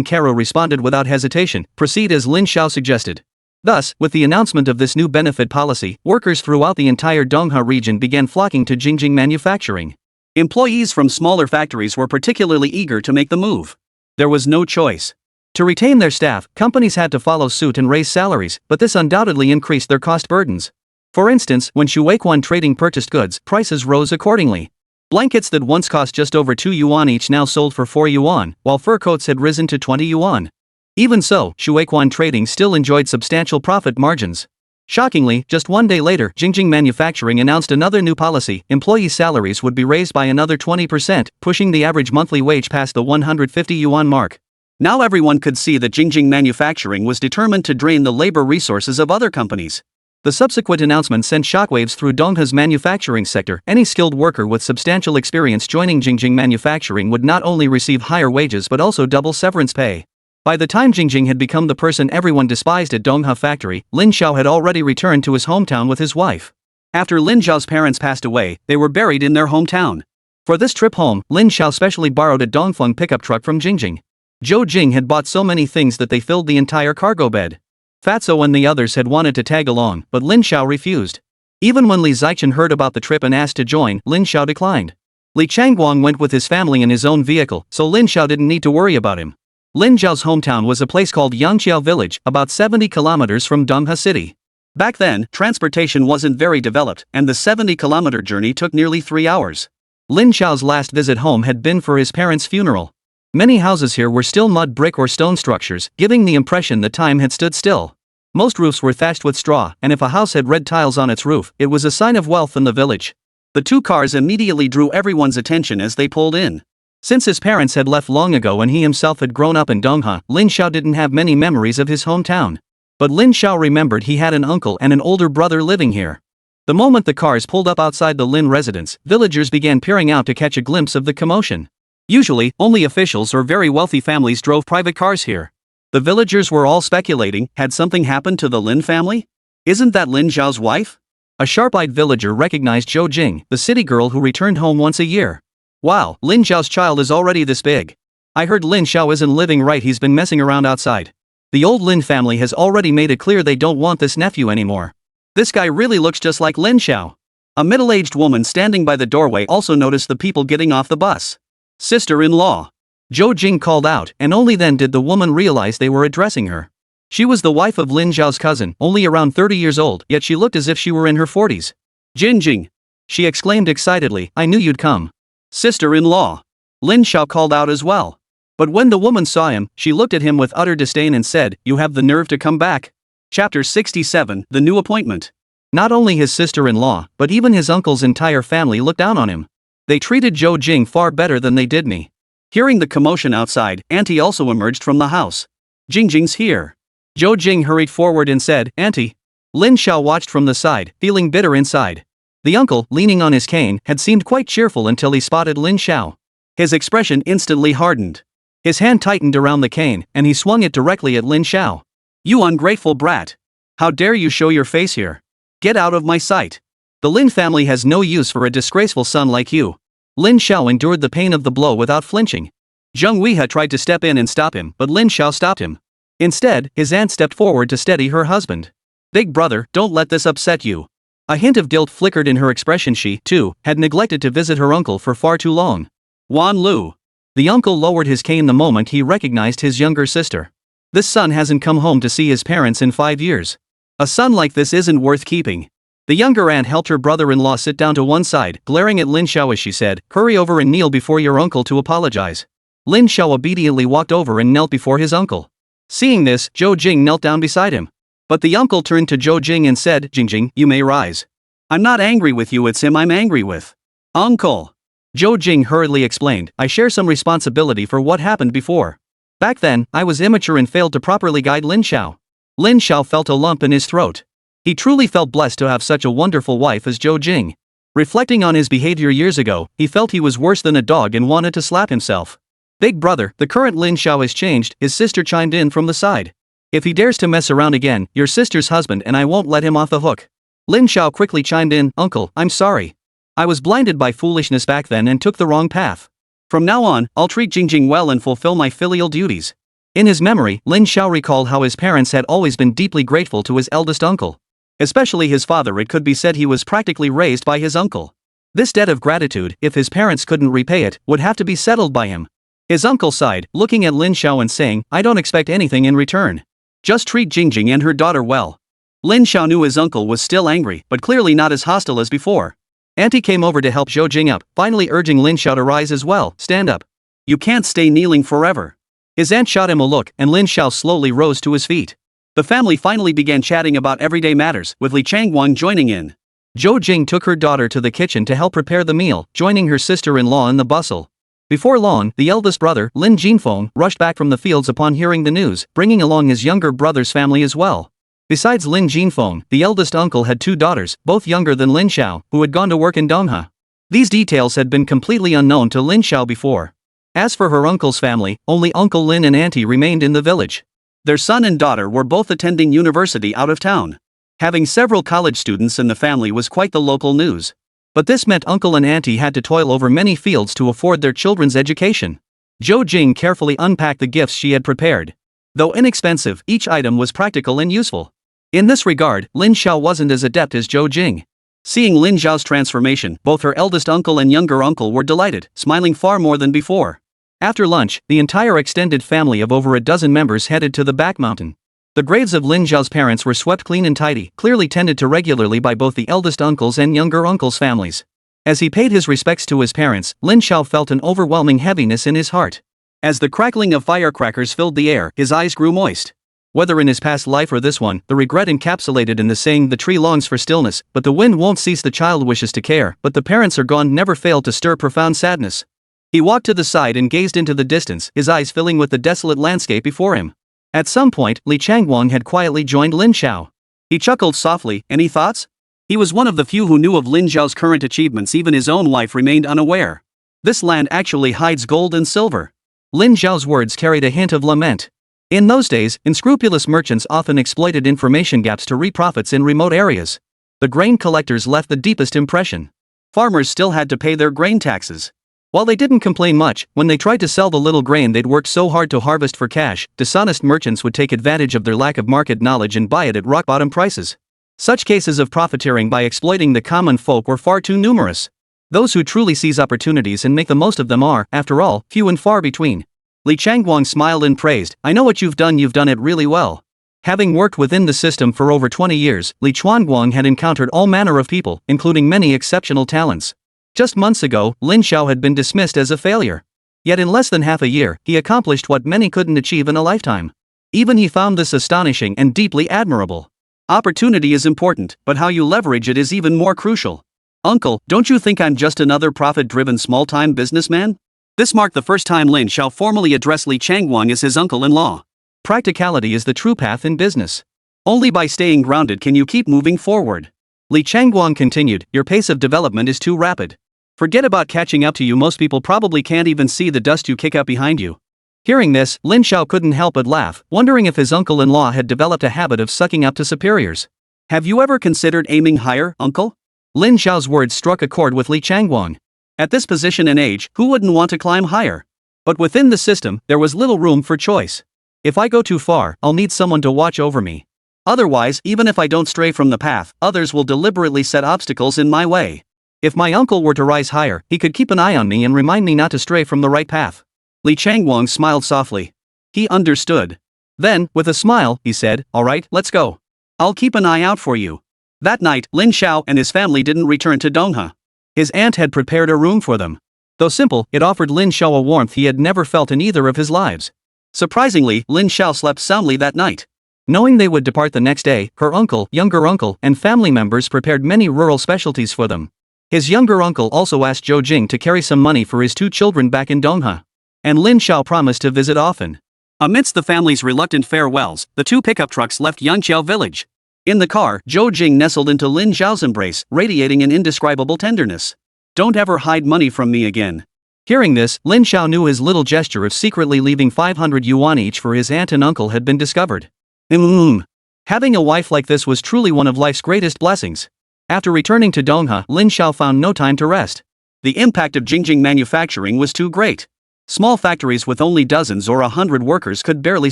Caro responded without hesitation, proceed as Lin Xiao suggested. Thus, with the announcement of this new benefit policy, workers throughout the entire Dongha region began flocking to Jingjing manufacturing. Employees from smaller factories were particularly eager to make the move. There was no choice. To retain their staff, companies had to follow suit and raise salaries, but this undoubtedly increased their cost burdens. For instance, when Shuequan Trading purchased goods, prices rose accordingly. Blankets that once cost just over 2 yuan each now sold for 4 yuan, while fur coats had risen to 20 yuan. Even so, Shuequan Trading still enjoyed substantial profit margins. Shockingly, just 1 day later, Jingjing Manufacturing announced another new policy: employee salaries would be raised by another 20%, pushing the average monthly wage past the 150 yuan mark. Now everyone could see that Jingjing Manufacturing was determined to drain the labor resources of other companies. The subsequent announcement sent shockwaves through Dongha's manufacturing sector. Any skilled worker with substantial experience joining Jingjing Manufacturing would not only receive higher wages but also double severance pay. By the time Jingjing had become the person everyone despised at Dongha Factory, Lin Xiao had already returned to his hometown with his wife. After Lin Xiao's parents passed away, they were buried in their hometown. For this trip home, Lin Xiao specially borrowed a Dongfeng pickup truck from Jingjing. Zhou Jing had bought so many things that they filled the entire cargo bed. Fatso and the others had wanted to tag along, but Lin Xiao refused. Even when Li Zichen heard about the trip and asked to join, Lin Xiao declined. Li Changguang went with his family in his own vehicle, so Lin Xiao didn't need to worry about him. Lin Xiao's hometown was a place called Yangqiao Village, about 70 kilometers from Donghua City. Back then, transportation wasn't very developed, and the 70-kilometer journey took nearly 3 hours. Lin Xiao's last visit home had been for his parents' funeral. Many houses here were still mud brick or stone structures, giving the impression that time had stood still. Most roofs were thatched with straw, and if a house had red tiles on its roof, it was a sign of wealth in the village. The two cars immediately drew everyone's attention as they pulled in. Since his parents had left long ago and he himself had grown up in Donghua, Lin Xiao didn't have many memories of his hometown. But Lin Xiao remembered he had an uncle and an older brother living here. The moment the cars pulled up outside the Lin residence, villagers began peering out to catch a glimpse of the commotion. Usually, only officials or very wealthy families drove private cars here. The villagers were all speculating, had something happened to the Lin family? Isn't that Lin Xiao's wife? A sharp-eyed villager recognized Zhou Jing, the city girl who returned home once a year. Wow, Lin Xiao's child is already this big. I heard Lin Xiao isn't living right, he's been messing around outside. The old Lin family has already made it clear they don't want this nephew anymore. This guy really looks just like Lin Xiao. A middle-aged woman standing by the doorway also noticed the people getting off the bus. Sister-in-law. Zhou Jing called out, and only then did the woman realize they were addressing her. She was the wife of Lin Xiao's cousin, only around 30 years old, yet she looked as if she were in her 40s. Jinjing! She exclaimed excitedly, I knew you'd come. Sister-in-law. Lin Xiao called out as well. But when the woman saw him, she looked at him with utter disdain and said, You have the nerve to come back? Chapter 67, The New Appointment. Not only his sister-in-law, but even his uncle's entire family looked down on him. They treated Zhou Jing far better than they did me. Hearing the commotion outside, Auntie also emerged from the house. Jingjing's here. Zhou Jing hurried forward and said, Auntie. Lin Xiao watched from the side, feeling bitter inside. The uncle, leaning on his cane, had seemed quite cheerful until he spotted Lin Xiao. His expression instantly hardened. His hand tightened around the cane, and he swung it directly at Lin Xiao. You ungrateful brat! How dare you show your face here? Get out of my sight! The Lin family has no use for a disgraceful son like you. Lin Xiao endured the pain of the blow without flinching. Zheng Weihua tried to step in and stop him, but Lin Xiao stopped him. Instead, his aunt stepped forward to steady her husband. Big brother, don't let this upset you. A hint of guilt flickered in her expression. She, too, had neglected to visit her uncle for far too long. Wan Lu. The uncle lowered his cane the moment he recognized his younger sister. This son hasn't come home to see his parents in 5 years. A son like this isn't worth keeping. The younger aunt helped her brother-in-law sit down to one side, glaring at Lin Xiao as she said, Hurry over and kneel before your uncle to apologize. Lin Xiao obediently walked over and knelt before his uncle. Seeing this, Zhou Jing knelt down beside him. But the uncle turned to Zhou Jing and said, Jingjing, you may rise. I'm not angry with you, it's him I'm angry with. Uncle. Zhou Jing hurriedly explained, I share some responsibility for what happened before. Back then, I was immature and failed to properly guide Lin Xiao. Lin Xiao felt a lump in his throat. He truly felt blessed to have such a wonderful wife as Zhou Jing. Reflecting on his behavior years ago, he felt he was worse than a dog and wanted to slap himself. Big brother, the current Lin Xiao has changed, his sister chimed in from the side. If he dares to mess around again, your sister's husband and I won't let him off the hook. Lin Xiao quickly chimed in, Uncle, I'm sorry. I was blinded by foolishness back then and took the wrong path. From now on, I'll treat Jingjing well and fulfill my filial duties. In his memory, Lin Xiao recalled how his parents had always been deeply grateful to his eldest uncle. Especially his father, it could be said he was practically raised by his uncle. This debt of gratitude, if his parents couldn't repay it, would have to be settled by him. His uncle sighed, looking at Lin Xiao and saying, I don't expect anything in return. Just treat Jingjing and her daughter well. Lin Xiao knew his uncle was still angry, but clearly not as hostile as before. Auntie came over to help Zhou Jing up, finally urging Lin Xiao to rise as well. Stand up. You can't stay kneeling forever. His aunt shot him a look, and Lin Xiao slowly rose to his feet. The family finally began chatting about everyday matters, with Li Changguang joining in. Zhou Jing took her daughter to the kitchen to help prepare the meal, joining her sister-in-law in the bustle. Before long, the eldest brother, Lin Jinfeng, rushed back from the fields upon hearing the news, bringing along his younger brother's family as well. Besides Lin Jinfeng, the eldest uncle had 2 daughters, both younger than Lin Xiao, who had gone to work in Donghua. These details had been completely unknown to Lin Xiao before. As for her uncle's family, only Uncle Lin and Auntie remained in the village. Their son and daughter were both attending university out of town. Having several college students in the family was quite the local news. But this meant Uncle and Auntie had to toil over many fields to afford their children's education. Zhou Jing carefully unpacked the gifts she had prepared. Though inexpensive, each item was practical and useful. In this regard, Lin Xiao wasn't as adept as Zhou Jing. Seeing Lin Zhao's transformation, both her eldest uncle and younger uncle were delighted, smiling far more than before. After lunch, the entire extended family of over a dozen members headed to the back mountain. The graves of Lin Zhao's parents were swept clean and tidy, clearly tended to regularly by both the eldest uncle's and younger uncle's families. As he paid his respects to his parents, Lin Zhao felt an overwhelming heaviness in his heart. As the crackling of firecrackers filled the air, his eyes grew moist. Whether in his past life or this one, the regret encapsulated in the saying "the tree longs for stillness, but the wind won't cease, the child wishes to care, but the parents are gone" never failed to stir profound sadness. He walked to the side and gazed into the distance, his eyes filling with the desolate landscape before him. At some point, Li Changguang had quietly joined Lin Zhao. He chuckled softly. Any thoughts? He was one of the few who knew of Lin Zhao's current achievements. Even his own wife remained unaware. This land actually hides gold and silver. Lin Zhao's words carried a hint of lament. In those days, unscrupulous merchants often exploited information gaps to reap profits in remote areas. The grain collectors left the deepest impression. Farmers still had to pay their grain taxes. While they didn't complain much, when they tried to sell the little grain they'd worked so hard to harvest for cash, dishonest merchants would take advantage of their lack of market knowledge and buy it at rock-bottom prices. Such cases of profiteering by exploiting the common folk were far too numerous. Those who truly seize opportunities and make the most of them are, after all, few and far between. Li Changguang smiled and praised. I know what you've done it really well. Having worked within the system for over 20 years, Li Changguang had encountered all manner of people, including many exceptional talents. Just months ago, Lin Zhao had been dismissed as a failure. Yet in less than half a year, he accomplished what many couldn't achieve in a lifetime. Even he found this astonishing and deeply admirable. Opportunity is important, but how you leverage it is even more crucial. Uncle, don't you think I'm just another profit-driven small-time businessman? This marked the first time Lin Zhao formally addressed Li Changguang as his uncle-in-law. Practicality is the true path in business. Only by staying grounded can you keep moving forward. Li Changguang continued, your pace of development is too rapid. Forget about catching up to you, most people probably can't even see the dust you kick up behind you. Hearing this, Lin Zhao couldn't help but laugh, wondering if his uncle-in-law had developed a habit of sucking up to superiors. Have you ever considered aiming higher, uncle? Lin Zhao's words struck a chord with Li Changguang. At this position and age, who wouldn't want to climb higher? But within the system, there was little room for choice. If I go too far, I'll need someone to watch over me. Otherwise, even if I don't stray from the path, others will deliberately set obstacles in my way. If my uncle were to rise higher, he could keep an eye on me and remind me not to stray from the right path. Li Changguang smiled softly. He understood. Then, with a smile, he said, all right, let's go. I'll keep an eye out for you. That night, Lin Zhao and his family didn't return to Donghua. His aunt had prepared a room for them. Though simple, it offered Lin Zhao a warmth he had never felt in either of his lives. Surprisingly, Lin Zhao slept soundly that night. Knowing they would depart the next day, her uncle, younger uncle, and family members prepared many rural specialties for them. His younger uncle also asked Zhou Jing to carry some money for his two children back in Donghua. And Lin Zhao promised to visit often. Amidst the family's reluctant farewells, the two pickup trucks left Yangqiao village. In the car, Zhou Jing nestled into Lin Zhao's embrace, radiating an indescribable tenderness. Don't ever hide money from me again. Hearing this, Lin Zhao knew his little gesture of secretly leaving 500 yuan each for his aunt and uncle had been discovered. Having a wife like this was truly one of life's greatest blessings. After returning to Donghua, Lin Zhao found no time to rest. The impact of Jingjing manufacturing was too great. Small factories with only dozens or 100 workers could barely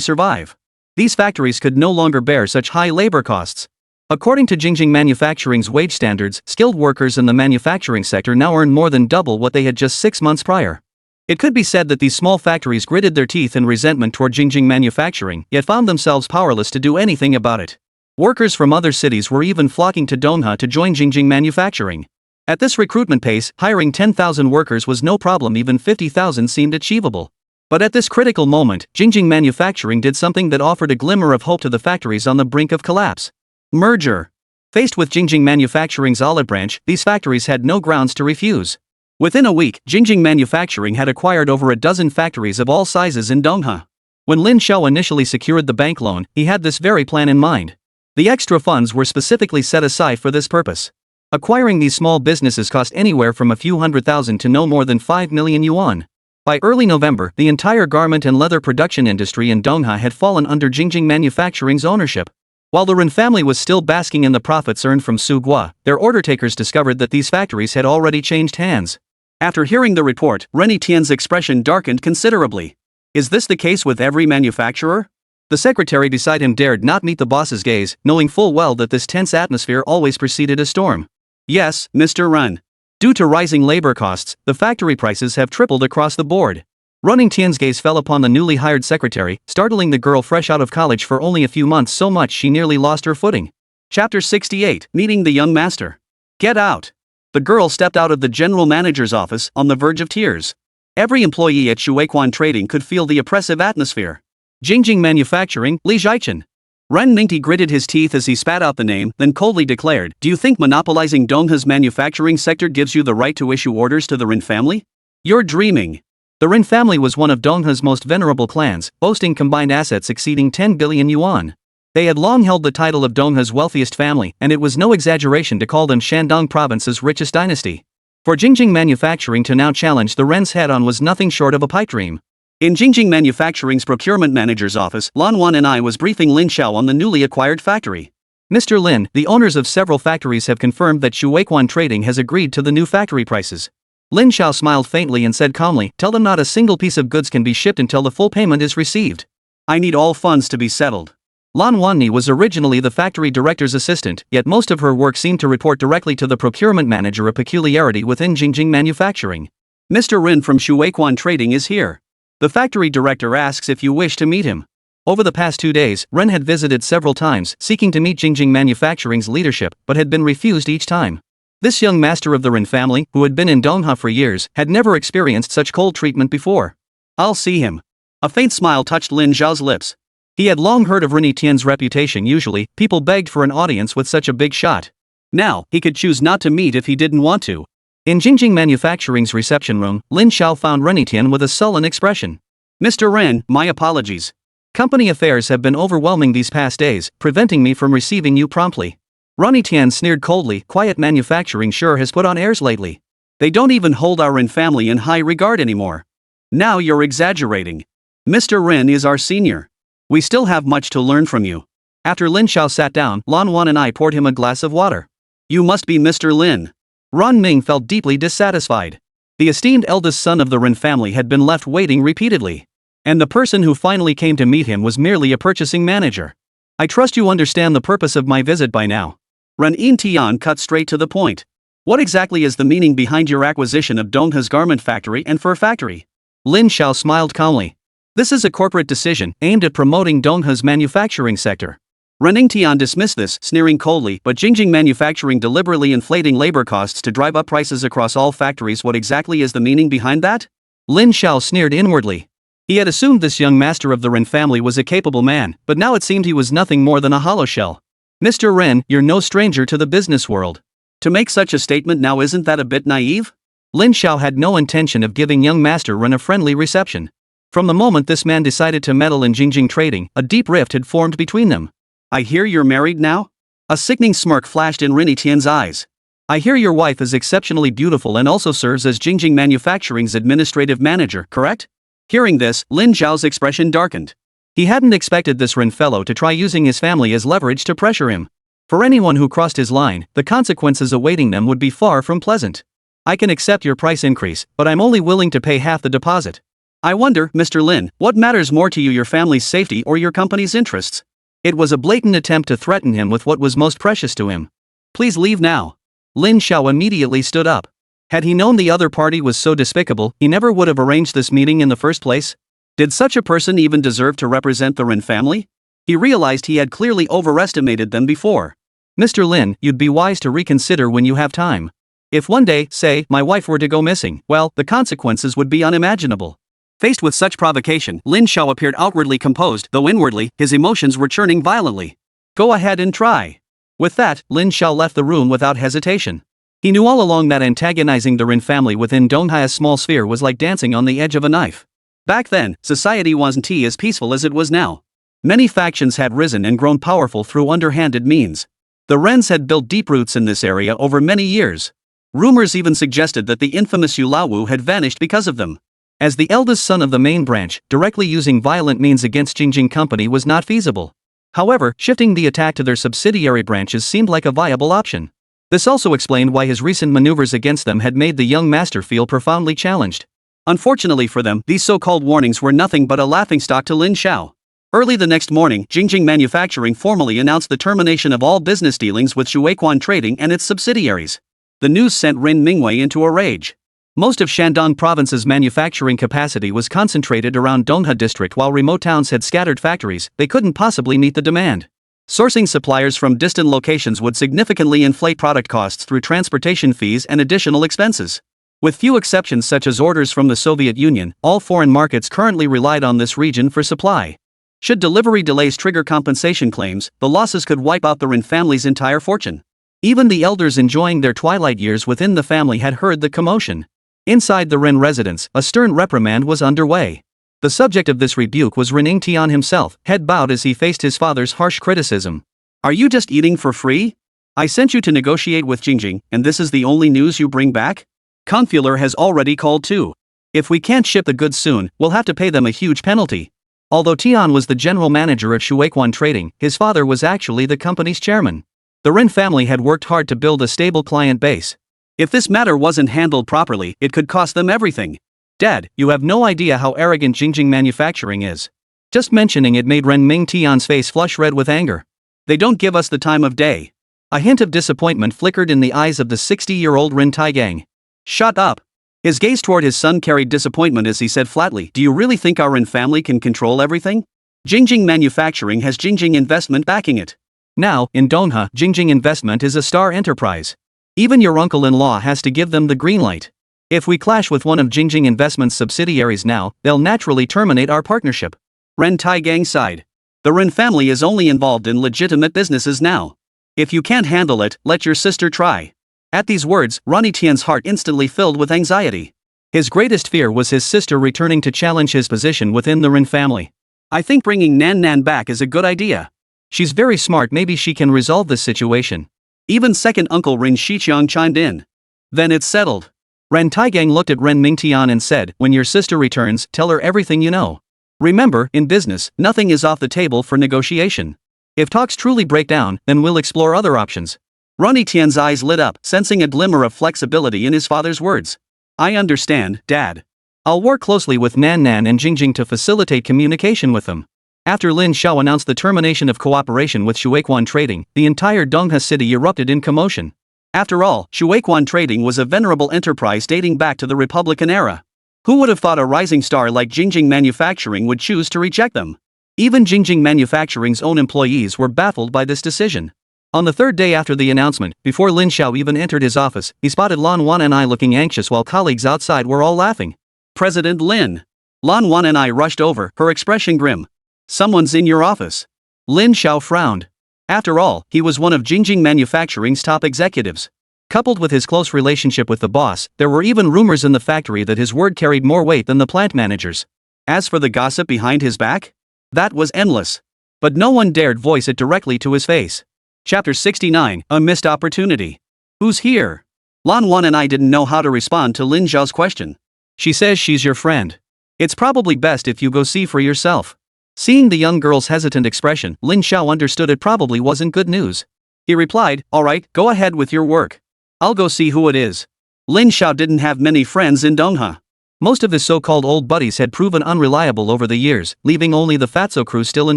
survive. These factories could no longer bear such high labor costs. According to Jingjing Manufacturing's wage standards, skilled workers in the manufacturing sector now earn more than double what they had just 6 months prior. It could be said that these small factories gritted their teeth in resentment toward Jingjing Manufacturing, yet found themselves powerless to do anything about it. Workers from other cities were even flocking to Donghua to join Jingjing Manufacturing. At this recruitment pace, hiring 10,000 workers was no problem, even 50,000 seemed achievable. But at this critical moment, Jingjing Manufacturing did something that offered a glimmer of hope to the factories on the brink of collapse. Merger. Faced with Jingjing Manufacturing's olive branch, these factories had no grounds to refuse. Within a week, Jingjing Manufacturing had acquired over a dozen factories of all sizes in Donghua. When Lin Zhao initially secured the bank loan, he had this very plan in mind. The extra funds were specifically set aside for this purpose. Acquiring these small businesses cost anywhere from a few $100,000 to no more than 5 million yuan. By early November, the entire garment and leather production industry in Donghua had fallen under Jingjing Manufacturing's ownership. While the Ren family was still basking in the profits earned from Su Gua, their order takers discovered that these factories had already changed hands. After hearing the report, Rennie Tian's expression darkened considerably. Is this the case with every manufacturer? The secretary beside him dared not meet the boss's gaze, knowing full well that this tense atmosphere always preceded a storm. Yes, Mr. Run. Due to rising labor costs, the factory prices have tripled across the board. Running Tian's gaze fell upon the newly hired secretary, startling the girl fresh out of college for only a few months so much she nearly lost her footing. Chapter 68, Meeting the Young Master. Get out. The girl stepped out of the general manager's office, on the verge of tears. Every employee at Shuequan Trading could feel the oppressive atmosphere. Jingjing Manufacturing, Li Zhaichen. Ren Ningti gritted his teeth as he spat out the name, then coldly declared, "Do you think monopolizing Dongha's manufacturing sector gives you the right to issue orders to the Rin family? You're dreaming." The Rin family was one of Dongha's most venerable clans, boasting combined assets exceeding 10 billion yuan. They had long held the title of Dongha's wealthiest family, and it was no exaggeration to call them Shandong province's richest dynasty. For Jingjing Manufacturing to now challenge the Ren's head-on was nothing short of a pipe dream. In Jingjing Manufacturing's procurement manager's office, Lan Wan and I was briefing Lin Xiao on the newly acquired factory. "Mr. Lin, the owners of several factories have confirmed that Shuequan Trading has agreed to the new factory prices." Lin Xiao smiled faintly and said calmly, "Tell them not a single piece of goods can be shipped until the full payment is received. I need all funds to be settled." Lan Wanni was originally the factory director's assistant, yet most of her work seemed to report directly to the procurement manager, a peculiarity within Jingjing Manufacturing. "Mr. Rin from Shuequan Trading is here. The factory director asks if you wish to meet him." Over the past 2 days, Ren had visited several times, seeking to meet Jingjing Manufacturing's leadership, but had been refused each time. This young master of the Ren family, who had been in Dongha for years, had never experienced such cold treatment before. "I'll see him." A faint smile touched Lin Zhao's lips. He had long heard of Ren Tian's reputation. Usually, people begged for an audience with such a big shot. Now, he could choose not to meet if he didn't want to. In Jingjing Manufacturing's reception room, Lin Xiao found Ren Tian with a sullen expression. "Mr. Ren, my apologies. Company affairs have been overwhelming these past days, preventing me from receiving you promptly." Ren Tian sneered coldly. "Quiet manufacturing sure has put on airs lately. They don't even hold our Ren family in high regard anymore." "Now you're exaggerating. Mr. Ren is our senior. We still have much to learn from you." After Lin Xiao sat down, Lan Wan and I poured him a glass of water. "You must be Mr. Lin." Ran Ming felt deeply dissatisfied. The esteemed eldest son of the Ren family had been left waiting repeatedly. And the person who finally came to meet him was merely a purchasing manager. "I trust you understand the purpose of my visit by now." Ren Tian cut straight to the point. "What exactly is the meaning behind your acquisition of Dongha's garment factory and fur factory?" Lin Xiao smiled calmly. "This is a corporate decision aimed at promoting Dongha's manufacturing sector." Ren Tian dismissed this, sneering coldly, "But Jingjing Manufacturing deliberately inflating labor costs to drive up prices across all factories. What exactly is the meaning behind that?" Lin Xiao sneered inwardly. He had assumed this young master of the Ren family was a capable man, but now it seemed he was nothing more than a hollow shell. "Mr. Ren, you're no stranger to the business world. To make such a statement now, isn't that a bit naive?" Lin Xiao had no intention of giving young master Ren a friendly reception. From the moment this man decided to meddle in Jingjing Trading, a deep rift had formed between them. "I hear you're married now?" A sickening smirk flashed in Ren Tian's eyes. "I hear your wife is exceptionally beautiful and also serves as Jingjing Manufacturing's administrative manager, correct?" Hearing this, Lin Zhao's expression darkened. He hadn't expected this Ren fellow to try using his family as leverage to pressure him. For anyone who crossed his line, the consequences awaiting them would be far from pleasant. "I can accept your price increase, but I'm only willing to pay half the deposit." "I wonder, Mr. Lin, what matters more to you, your family's safety or your company's interests?" It was a blatant attempt to threaten him with what was most precious to him. "Please leave now." Lin Xiao immediately stood up. Had he known the other party was so despicable, he never would have arranged this meeting in the first place. Did such a person even deserve to represent the Ren family? He realized he had clearly overestimated them before. "Mr. Lin, you'd be wise to reconsider when you have time. If one day, say, my wife were to go missing, well, the consequences would be unimaginable." Faced with such provocation, Lin Xiao appeared outwardly composed, though inwardly, his emotions were churning violently. "Go ahead and try." With that, Lin Xiao left the room without hesitation. He knew all along that antagonizing the Ren family within Dongha's small sphere was like dancing on the edge of a knife. Back then, society wasn't as peaceful as it was now. Many factions had risen and grown powerful through underhanded means. The Rens had built deep roots in this area over many years. Rumors even suggested that the infamous Yu Laowu had vanished because of them. As the eldest son of the main branch, directly using violent means against Jingjing Company was not feasible. However, shifting the attack to their subsidiary branches seemed like a viable option. This also explained why his recent maneuvers against them had made the young master feel profoundly challenged. Unfortunately for them, these so-called warnings were nothing but a laughingstock to Lin Xiao. Early the next morning, Jingjing Manufacturing formally announced the termination of all business dealings with Shuequan Trading and its subsidiaries. The news sent Rin Mingwei into a rage. Most of Shandong province's manufacturing capacity was concentrated around Donghua district, while remote towns had scattered factories. They couldn't possibly meet the demand. Sourcing suppliers from distant locations would significantly inflate product costs through transportation fees and additional expenses. With few exceptions such as orders from the Soviet Union, all foreign markets currently relied on this region for supply. Should delivery delays trigger compensation claims, the losses could wipe out the Rin family's entire fortune. Even the elders enjoying their twilight years within the family had heard the commotion. Inside the Rin residence, a stern reprimand was underway. The subject of this rebuke was Rin Tian himself, head bowed as he faced his father's harsh criticism. Are you just eating for free? I sent you to negotiate with Jingjing, and this is the only news you bring back? Confuler has already called too. If we can't ship the goods soon, we'll have to pay them a huge penalty. Although Tian was the general manager of Shuequan Trading, his father was actually the company's chairman. The Rin family had worked hard to build a stable client base. If this matter wasn't handled properly, it could cost them everything. Dad, you have no idea how arrogant Jingjing Manufacturing is. Just mentioning it made Ren Ming Tian's face flush red with anger. They don't give us the time of day. A hint of disappointment flickered in the eyes of the 60-year-old Rin Taigang. Shut up. His gaze toward his son carried disappointment as he said flatly, do you really think our Rin family can control everything? Jingjing Manufacturing has Jingjing Investment backing it. Now, in Donghua, Jingjing Investment is a star enterprise. Even your uncle-in-law has to give them the green light. If we clash with one of Jingjing Investment's subsidiaries now, they'll naturally terminate our partnership. Ren Taigang sighed. The Ren family is only involved in legitimate businesses now. If you can't handle it, let your sister try. At these words, Ronnie Tian's heart instantly filled with anxiety. His greatest fear was his sister returning to challenge his position within the Ren family. I think bringing Nan Nan back is a good idea. She's very smart, maybe she can resolve this situation. Even second uncle Ren Shiqiang chimed in. Then it's settled. Ren Taigang looked at Ren Mingtian and said, when your sister returns, tell her everything you know. Remember, in business, nothing is off the table for negotiation. If talks truly break down, then we'll explore other options. Ronnie Tian's eyes lit up, sensing a glimmer of flexibility in his father's words. I understand, Dad. I'll work closely with Nan Nan and Jingjing to facilitate communication with them. After Lin Xiao announced the termination of cooperation with Shuequan Trading, the entire Donghua city erupted in commotion. After all, Shuequan Trading was a venerable enterprise dating back to the Republican era. Who would have thought a rising star like Jingjing Manufacturing would choose to reject them? Even Jingjing Manufacturing's own employees were baffled by this decision. On the third day after the announcement, before Lin Xiao even entered his office, he spotted Lan Wan and I looking anxious while colleagues outside were all laughing. President Lin. Lan Wan and I rushed over, her expression grim. Someone's in your office. Lin Xiao frowned. After all, he was one of Jingjing Manufacturing's top executives. Coupled with his close relationship with the boss, there were even rumors in the factory that his word carried more weight than the plant manager's. As for the gossip behind his back? That was endless. But no one dared voice it directly to his face. Chapter 69, A Missed Opportunity. Who's here? Lan Wan and I didn't know how to respond to Lin Xiao's question. She says she's your friend. It's probably best if you go see for yourself. Seeing the young girl's hesitant expression, Lin Xiao understood it probably wasn't good news. He replied, alright, go ahead with your work. I'll go see who it is. Lin Xiao didn't have many friends in Donghua. Most of his so-called old buddies had proven unreliable over the years, leaving only the Fatso crew still in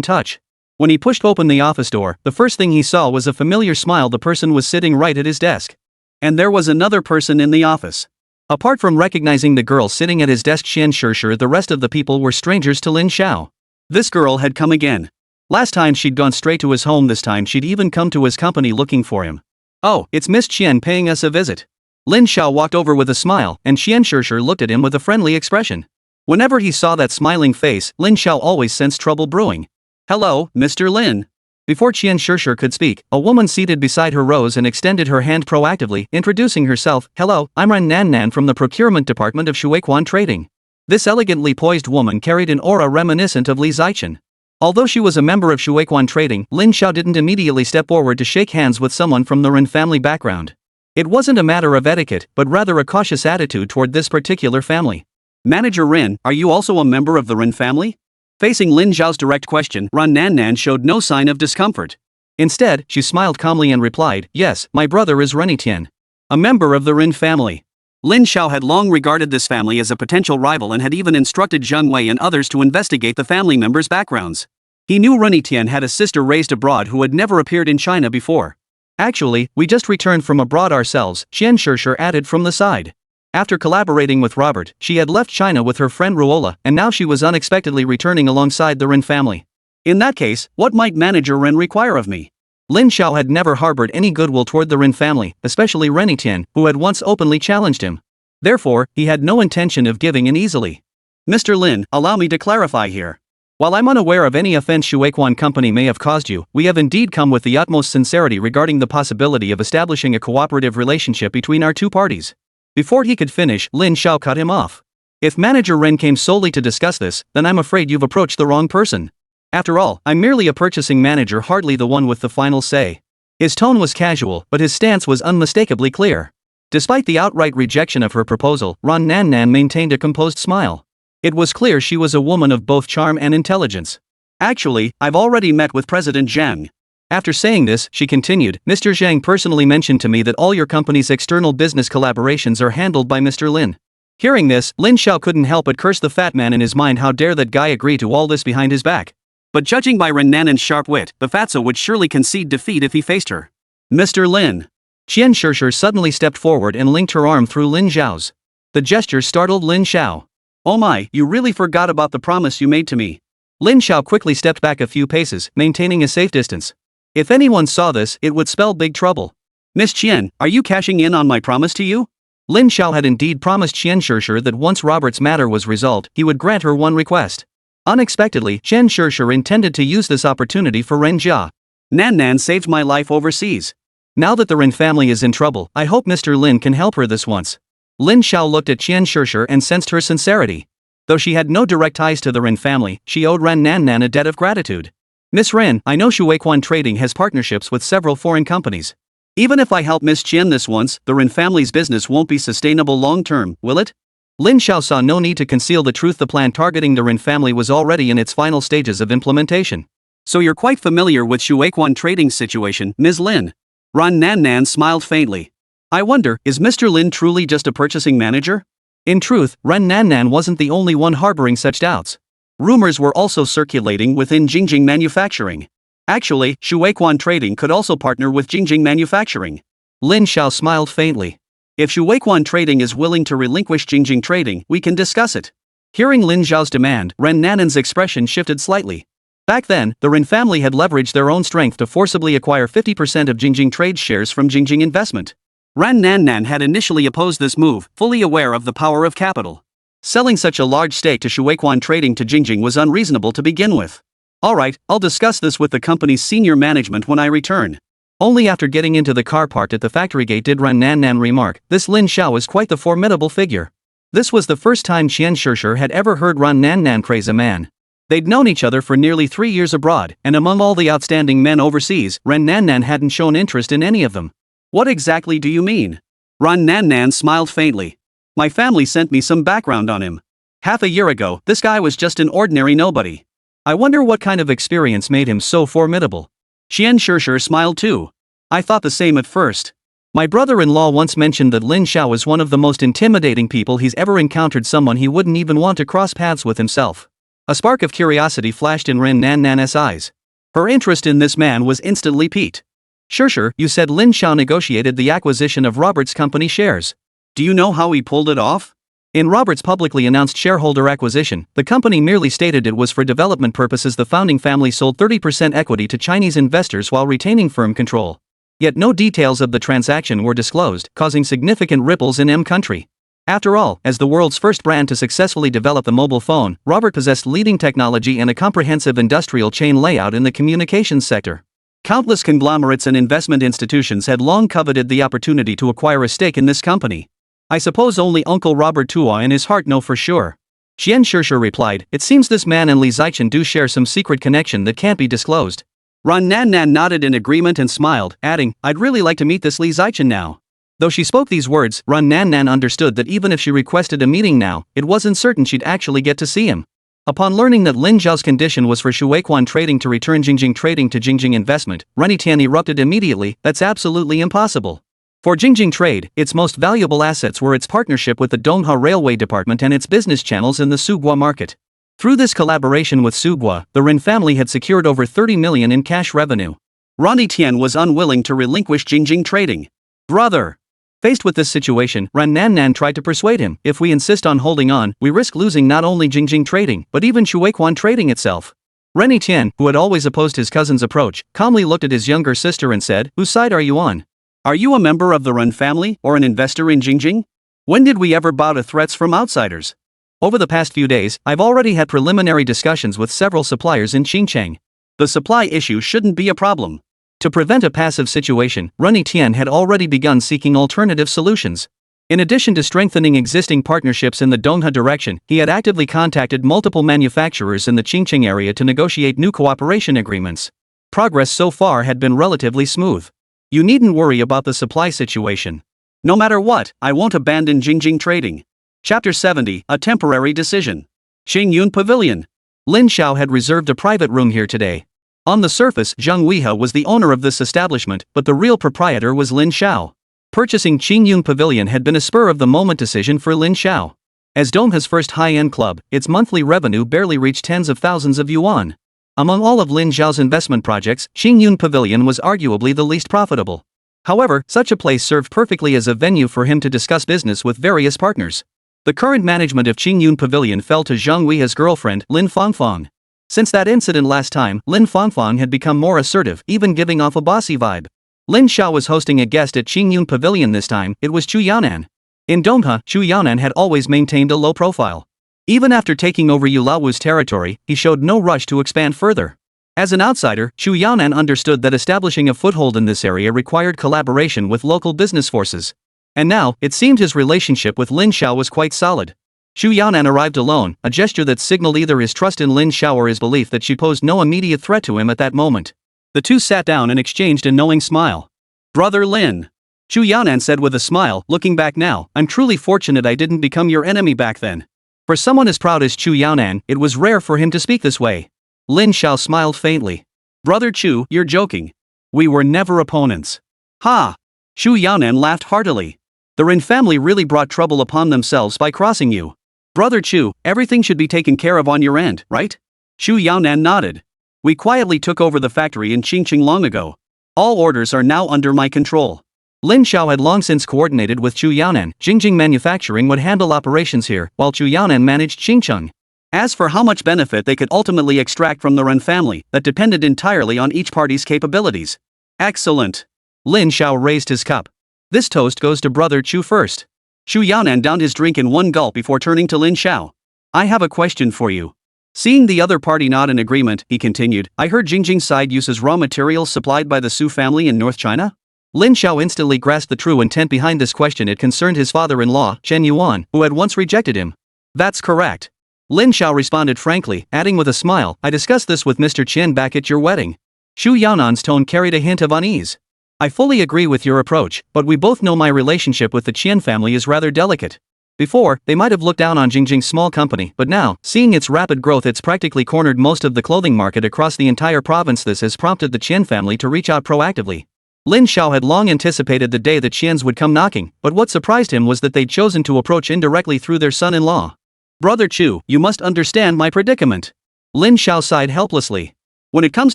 touch. When he pushed open the office door, the first thing he saw was a familiar smile. The person was sitting right at his desk. And there was another person in the office. Apart from recognizing the girl sitting at his desk, Xian Shishir, the rest of the people were strangers to Lin Xiao. This girl had come again. Last time she'd gone straight to his home, this time she'd even come to his company looking for him. Oh, it's Miss Qian paying us a visit. Lin Xiao walked over with a smile, and Xian Shishir looked at him with a friendly expression. Whenever he saw that smiling face, Lin Xiao always sensed trouble brewing. Hello, Mr. Lin. Before Qian Shishir could speak, a woman seated beside her rose and extended her hand proactively, introducing herself. Hello, I'm Ren Nan Nan from the procurement department of Shuequan Trading. This elegantly poised woman carried an aura reminiscent of Li Zichen. Although she was a member of Shuequan Trading, Lin Xiao didn't immediately step forward to shake hands with someone from the Ren family background. It wasn't a matter of etiquette, but rather a cautious attitude toward this particular family. Manager Ren, are you also a member of the Ren family? Facing Lin Xiao's direct question, Ren Nan Nan showed no sign of discomfort. Instead, she smiled calmly and replied, yes, my brother is Ren Tian, a member of the Ren family. Lin Xiao had long regarded this family as a potential rival and had even instructed Zheng Wei and others to investigate the family members' backgrounds. He knew Ren Tian had a sister raised abroad who had never appeared in China before. Actually, we just returned from abroad ourselves, Qian Shishir added from the side. After collaborating with Robert, she had left China with her friend Ruola, and now she was unexpectedly returning alongside the Ren family. In that case, what might Manager Ren require of me? Lin Xiao had never harbored any goodwill toward the Ren family, especially Renny Tian, who had once openly challenged him. Therefore, he had no intention of giving in easily. Mr. Lin, allow me to clarify here. While I'm unaware of any offense Shuequan Company may have caused you, we have indeed come with the utmost sincerity regarding the possibility of establishing a cooperative relationship between our two parties. Before he could finish, Lin Xiao cut him off. If Manager Ren came solely to discuss this, then I'm afraid you've approached the wrong person. After all, I'm merely a purchasing manager, hardly the one with the final say. His tone was casual, but his stance was unmistakably clear. Despite the outright rejection of her proposal, Ran Nan Nan maintained a composed smile. It was clear she was a woman of both charm and intelligence. Actually, I've already met with President Zhang. After saying this, she continued, Mr. Zhang personally mentioned to me that all your company's external business collaborations are handled by Mr. Lin. Hearing this, Lin Xiao couldn't help but curse the fat man in his mind. How dare that guy agree to all this behind his back? But judging by Ren Nanan's sharp wit, the fatso would surely concede defeat if he faced her. Mr. Lin. Qian Shishir suddenly stepped forward and linked her arm through Lin Xiao's. The gesture startled Lin Xiao. Oh my, you really forgot about the promise you made to me. Lin Xiao quickly stepped back a few paces, maintaining a safe distance. If anyone saw this, it would spell big trouble. Miss Qian, are you cashing in on my promise to you? Lin Xiao had indeed promised Qian Shishir that once Robert's matter was resolved, he would grant her one request. Unexpectedly, Qian Shishir intended to use this opportunity for Ren Jia. Nan Nan saved my life overseas. Now that the Ren family is in trouble, I hope Mr. Lin can help her this once. Lin Xiao looked at Qian Shishir and sensed her sincerity. Though she had no direct ties to the Ren family, she owed Ran Nan Nan a debt of gratitude. Miss Ren, I know Shuequan Trading has partnerships with several foreign companies. Even if I help Miss Qian this once, the Ren family's business won't be sustainable long-term, will it? Lin Xiao saw no need to conceal the truth. The plan targeting the Ren family was already in its final stages of implementation. So you're quite familiar with Shuequan Trading's situation, Ms. Lin? Ran Nan Nan smiled faintly. I wonder, is Mr. Lin truly just a purchasing manager? In truth, Ran Nan Nan wasn't the only one harboring such doubts. Rumors were also circulating within Jingjing Manufacturing. Actually, Shuequan Trading could also partner with Jingjing Manufacturing. Lin Xiao smiled faintly. If Shuequan Trading is willing to relinquish Jingjing Trading, we can discuss it. Hearing Lin Xiao's demand, Ren Nanan's expression shifted slightly. Back then, the Ren family had leveraged their own strength to forcibly acquire 50% of Jingjing Trade's shares from Jingjing Investment. Ran Nan Nan had initially opposed this move, fully aware of the power of capital. Selling such a large stake to Shuequan Trading to Jingjing was unreasonable to begin with. Alright, I'll discuss this with the company's senior management when I return. Only after getting into the car parked at the factory gate did Ran Nan Nan remark, this Lin Xiao is quite the formidable figure. This was the first time Qian Shishir had ever heard Ran Nan Nan praise a man. They'd known each other for nearly 3 years abroad, and among all the outstanding men overseas, Ran Nan Nan hadn't shown interest in any of them. What exactly do you mean? Ran Nan Nan smiled faintly. My family sent me some background on him. Half a year ago, this guy was just an ordinary nobody. I wonder what kind of experience made him so formidable. Qian Shishir smiled too. I thought the same at first. My brother-in-law once mentioned that Lin Xiao was one of the most intimidating people he's ever encountered, someone he wouldn't even want to cross paths with himself. A spark of curiosity flashed in Ren Nan Nan's eyes. Her interest in this man was instantly piqued. Shishir, you said Lin Xiao negotiated the acquisition of Robert's company shares. Do you know how he pulled it off? In Robert's publicly announced shareholder acquisition, the company merely stated it was for development purposes. The founding family sold 30% equity to Chinese investors while retaining firm control. Yet no details of the transaction were disclosed, causing significant ripples in M country. After all, as the world's first brand to successfully develop the mobile phone, Robert possessed leading technology and a comprehensive industrial chain layout in the communications sector. Countless conglomerates and investment institutions had long coveted the opportunity to acquire a stake in this company. I suppose only Uncle Robert Tua in his heart know for sure. Qian Shishir replied, it seems this man and Li Zichen do share some secret connection that can't be disclosed. Ran Nan Nan nodded in agreement and smiled, adding, I'd really like to meet this Li Zichen now. Though she spoke these words, Ran Nan Nan understood that even if she requested a meeting now, it wasn't certain she'd actually get to see him. Upon learning that Lin Zhao's condition was for Shuequan Trading to return Jingjing Trading to Jingjing Investment, Renny Tian erupted immediately, that's absolutely impossible. For Jingjing Trade, its most valuable assets were its partnership with the Donghua Railway Department and its business channels in the Sugua market. Through this collaboration with Sugua, the Ren family had secured over 30 million in cash revenue. Ronnie Tian was unwilling to relinquish Jingjing trading. Brother! Faced with this situation, Ran Nan tried to persuade him, if we insist on holding on, we risk losing not only Jingjing trading, but even Shuequan trading itself. Rennie Tian, who had always opposed his cousin's approach, calmly looked at his younger sister and said, whose side are you on? Are you a member of the Ren family, or an investor in Jingjing? When did we ever bow to threats from outsiders? Over the past few days, I've already had preliminary discussions with several suppliers in Xinjiang. The supply issue shouldn't be a problem. To prevent a passive situation, Rennie Tian had already begun seeking alternative solutions. In addition to strengthening existing partnerships in the Dongha direction, he had actively contacted multiple manufacturers in the Qingqing area to negotiate new cooperation agreements. Progress so far had been relatively smooth. You needn't worry about the supply situation. No matter what, I won't abandon Jingjing trading. Chapter 70, A Temporary Decision. Xingyun Pavilion. Lin Xiao had reserved a private room here today. On the surface, Zhang Weihe was the owner of this establishment, but the real proprietor was Lin Xiao. Purchasing Xingyun Pavilion had been a spur-of-the-moment decision for Lin Xiao. As Dongha's first high-end club, its monthly revenue barely reached tens of thousands of yuan. Among all of Lin Xiao's investment projects, Xingyun Pavilion was arguably the least profitable. However, such a place served perfectly as a venue for him to discuss business with various partners. The current management of Xingyun Pavilion fell to Zhang Weihe's girlfriend, Lin Fangfang. Since that incident last time, Lin Fangfang had become more assertive, even giving off a bossy vibe. Lin Xiao was hosting a guest at Xingyun Pavilion this time, it was Chu Yanan. In Dongha, Chu Yanan had always maintained a low profile. Even after taking over Yu Laowu's territory, he showed no rush to expand further. As an outsider, Chu Yanan understood that establishing a foothold in this area required collaboration with local business forces. And now, it seemed his relationship with Lin Xiao was quite solid. Chu Yanan arrived alone, a gesture that signaled either his trust in Lin Xiao or his belief that she posed no immediate threat to him at that moment. The two sat down and exchanged a knowing smile. Brother Lin. Chu Yanan said with a smile, looking back now, I'm truly fortunate I didn't become your enemy back then. For someone as proud as Chu Yanan, it was rare for him to speak this way. Lin Xiao smiled faintly. Brother Chu, you're joking. We were never opponents. Ha! Chu Yanan laughed heartily. The Ren family really brought trouble upon themselves by crossing you. Brother Chu, everything should be taken care of on your end, right? Chu Yanan nodded. We quietly took over the factory in Qingqing long ago. All orders are now under my control. Lin Xiao had long since coordinated with Chu Yanan. Jingjing Manufacturing would handle operations here, while Chu Yanan managed Qingcheng. As for how much benefit they could ultimately extract from the Ren family, that depended entirely on each party's capabilities. Excellent. Lin Xiao raised his cup. This toast goes to Brother Chu first. Chu Yanan downed his drink in one gulp before turning to Lin Xiao. I have a question for you. Seeing the other party nod in agreement, he continued, I heard Jingjing's side uses raw materials supplied by the Su family in North China? Lin Xiao instantly grasped the true intent behind this question. It concerned his father-in-law, Chen Yuan, who had once rejected him. That's correct. Lin Xiao responded frankly, adding with a smile, I discussed this with Mr. Chen back at your wedding. Chu Yanan's tone carried a hint of unease. I fully agree with your approach, but we both know my relationship with the Qian family is rather delicate. Before, they might have looked down on Jingjing's small company, but now, seeing its rapid growth, it's practically cornered most of the clothing market across the entire province. This has prompted the Qian family to reach out proactively. Lin Xiao had long anticipated the day the Qians would come knocking, but what surprised him was that they'd chosen to approach indirectly through their son-in-law. Brother Chu, you must understand my predicament. Lin Xiao sighed helplessly. When it comes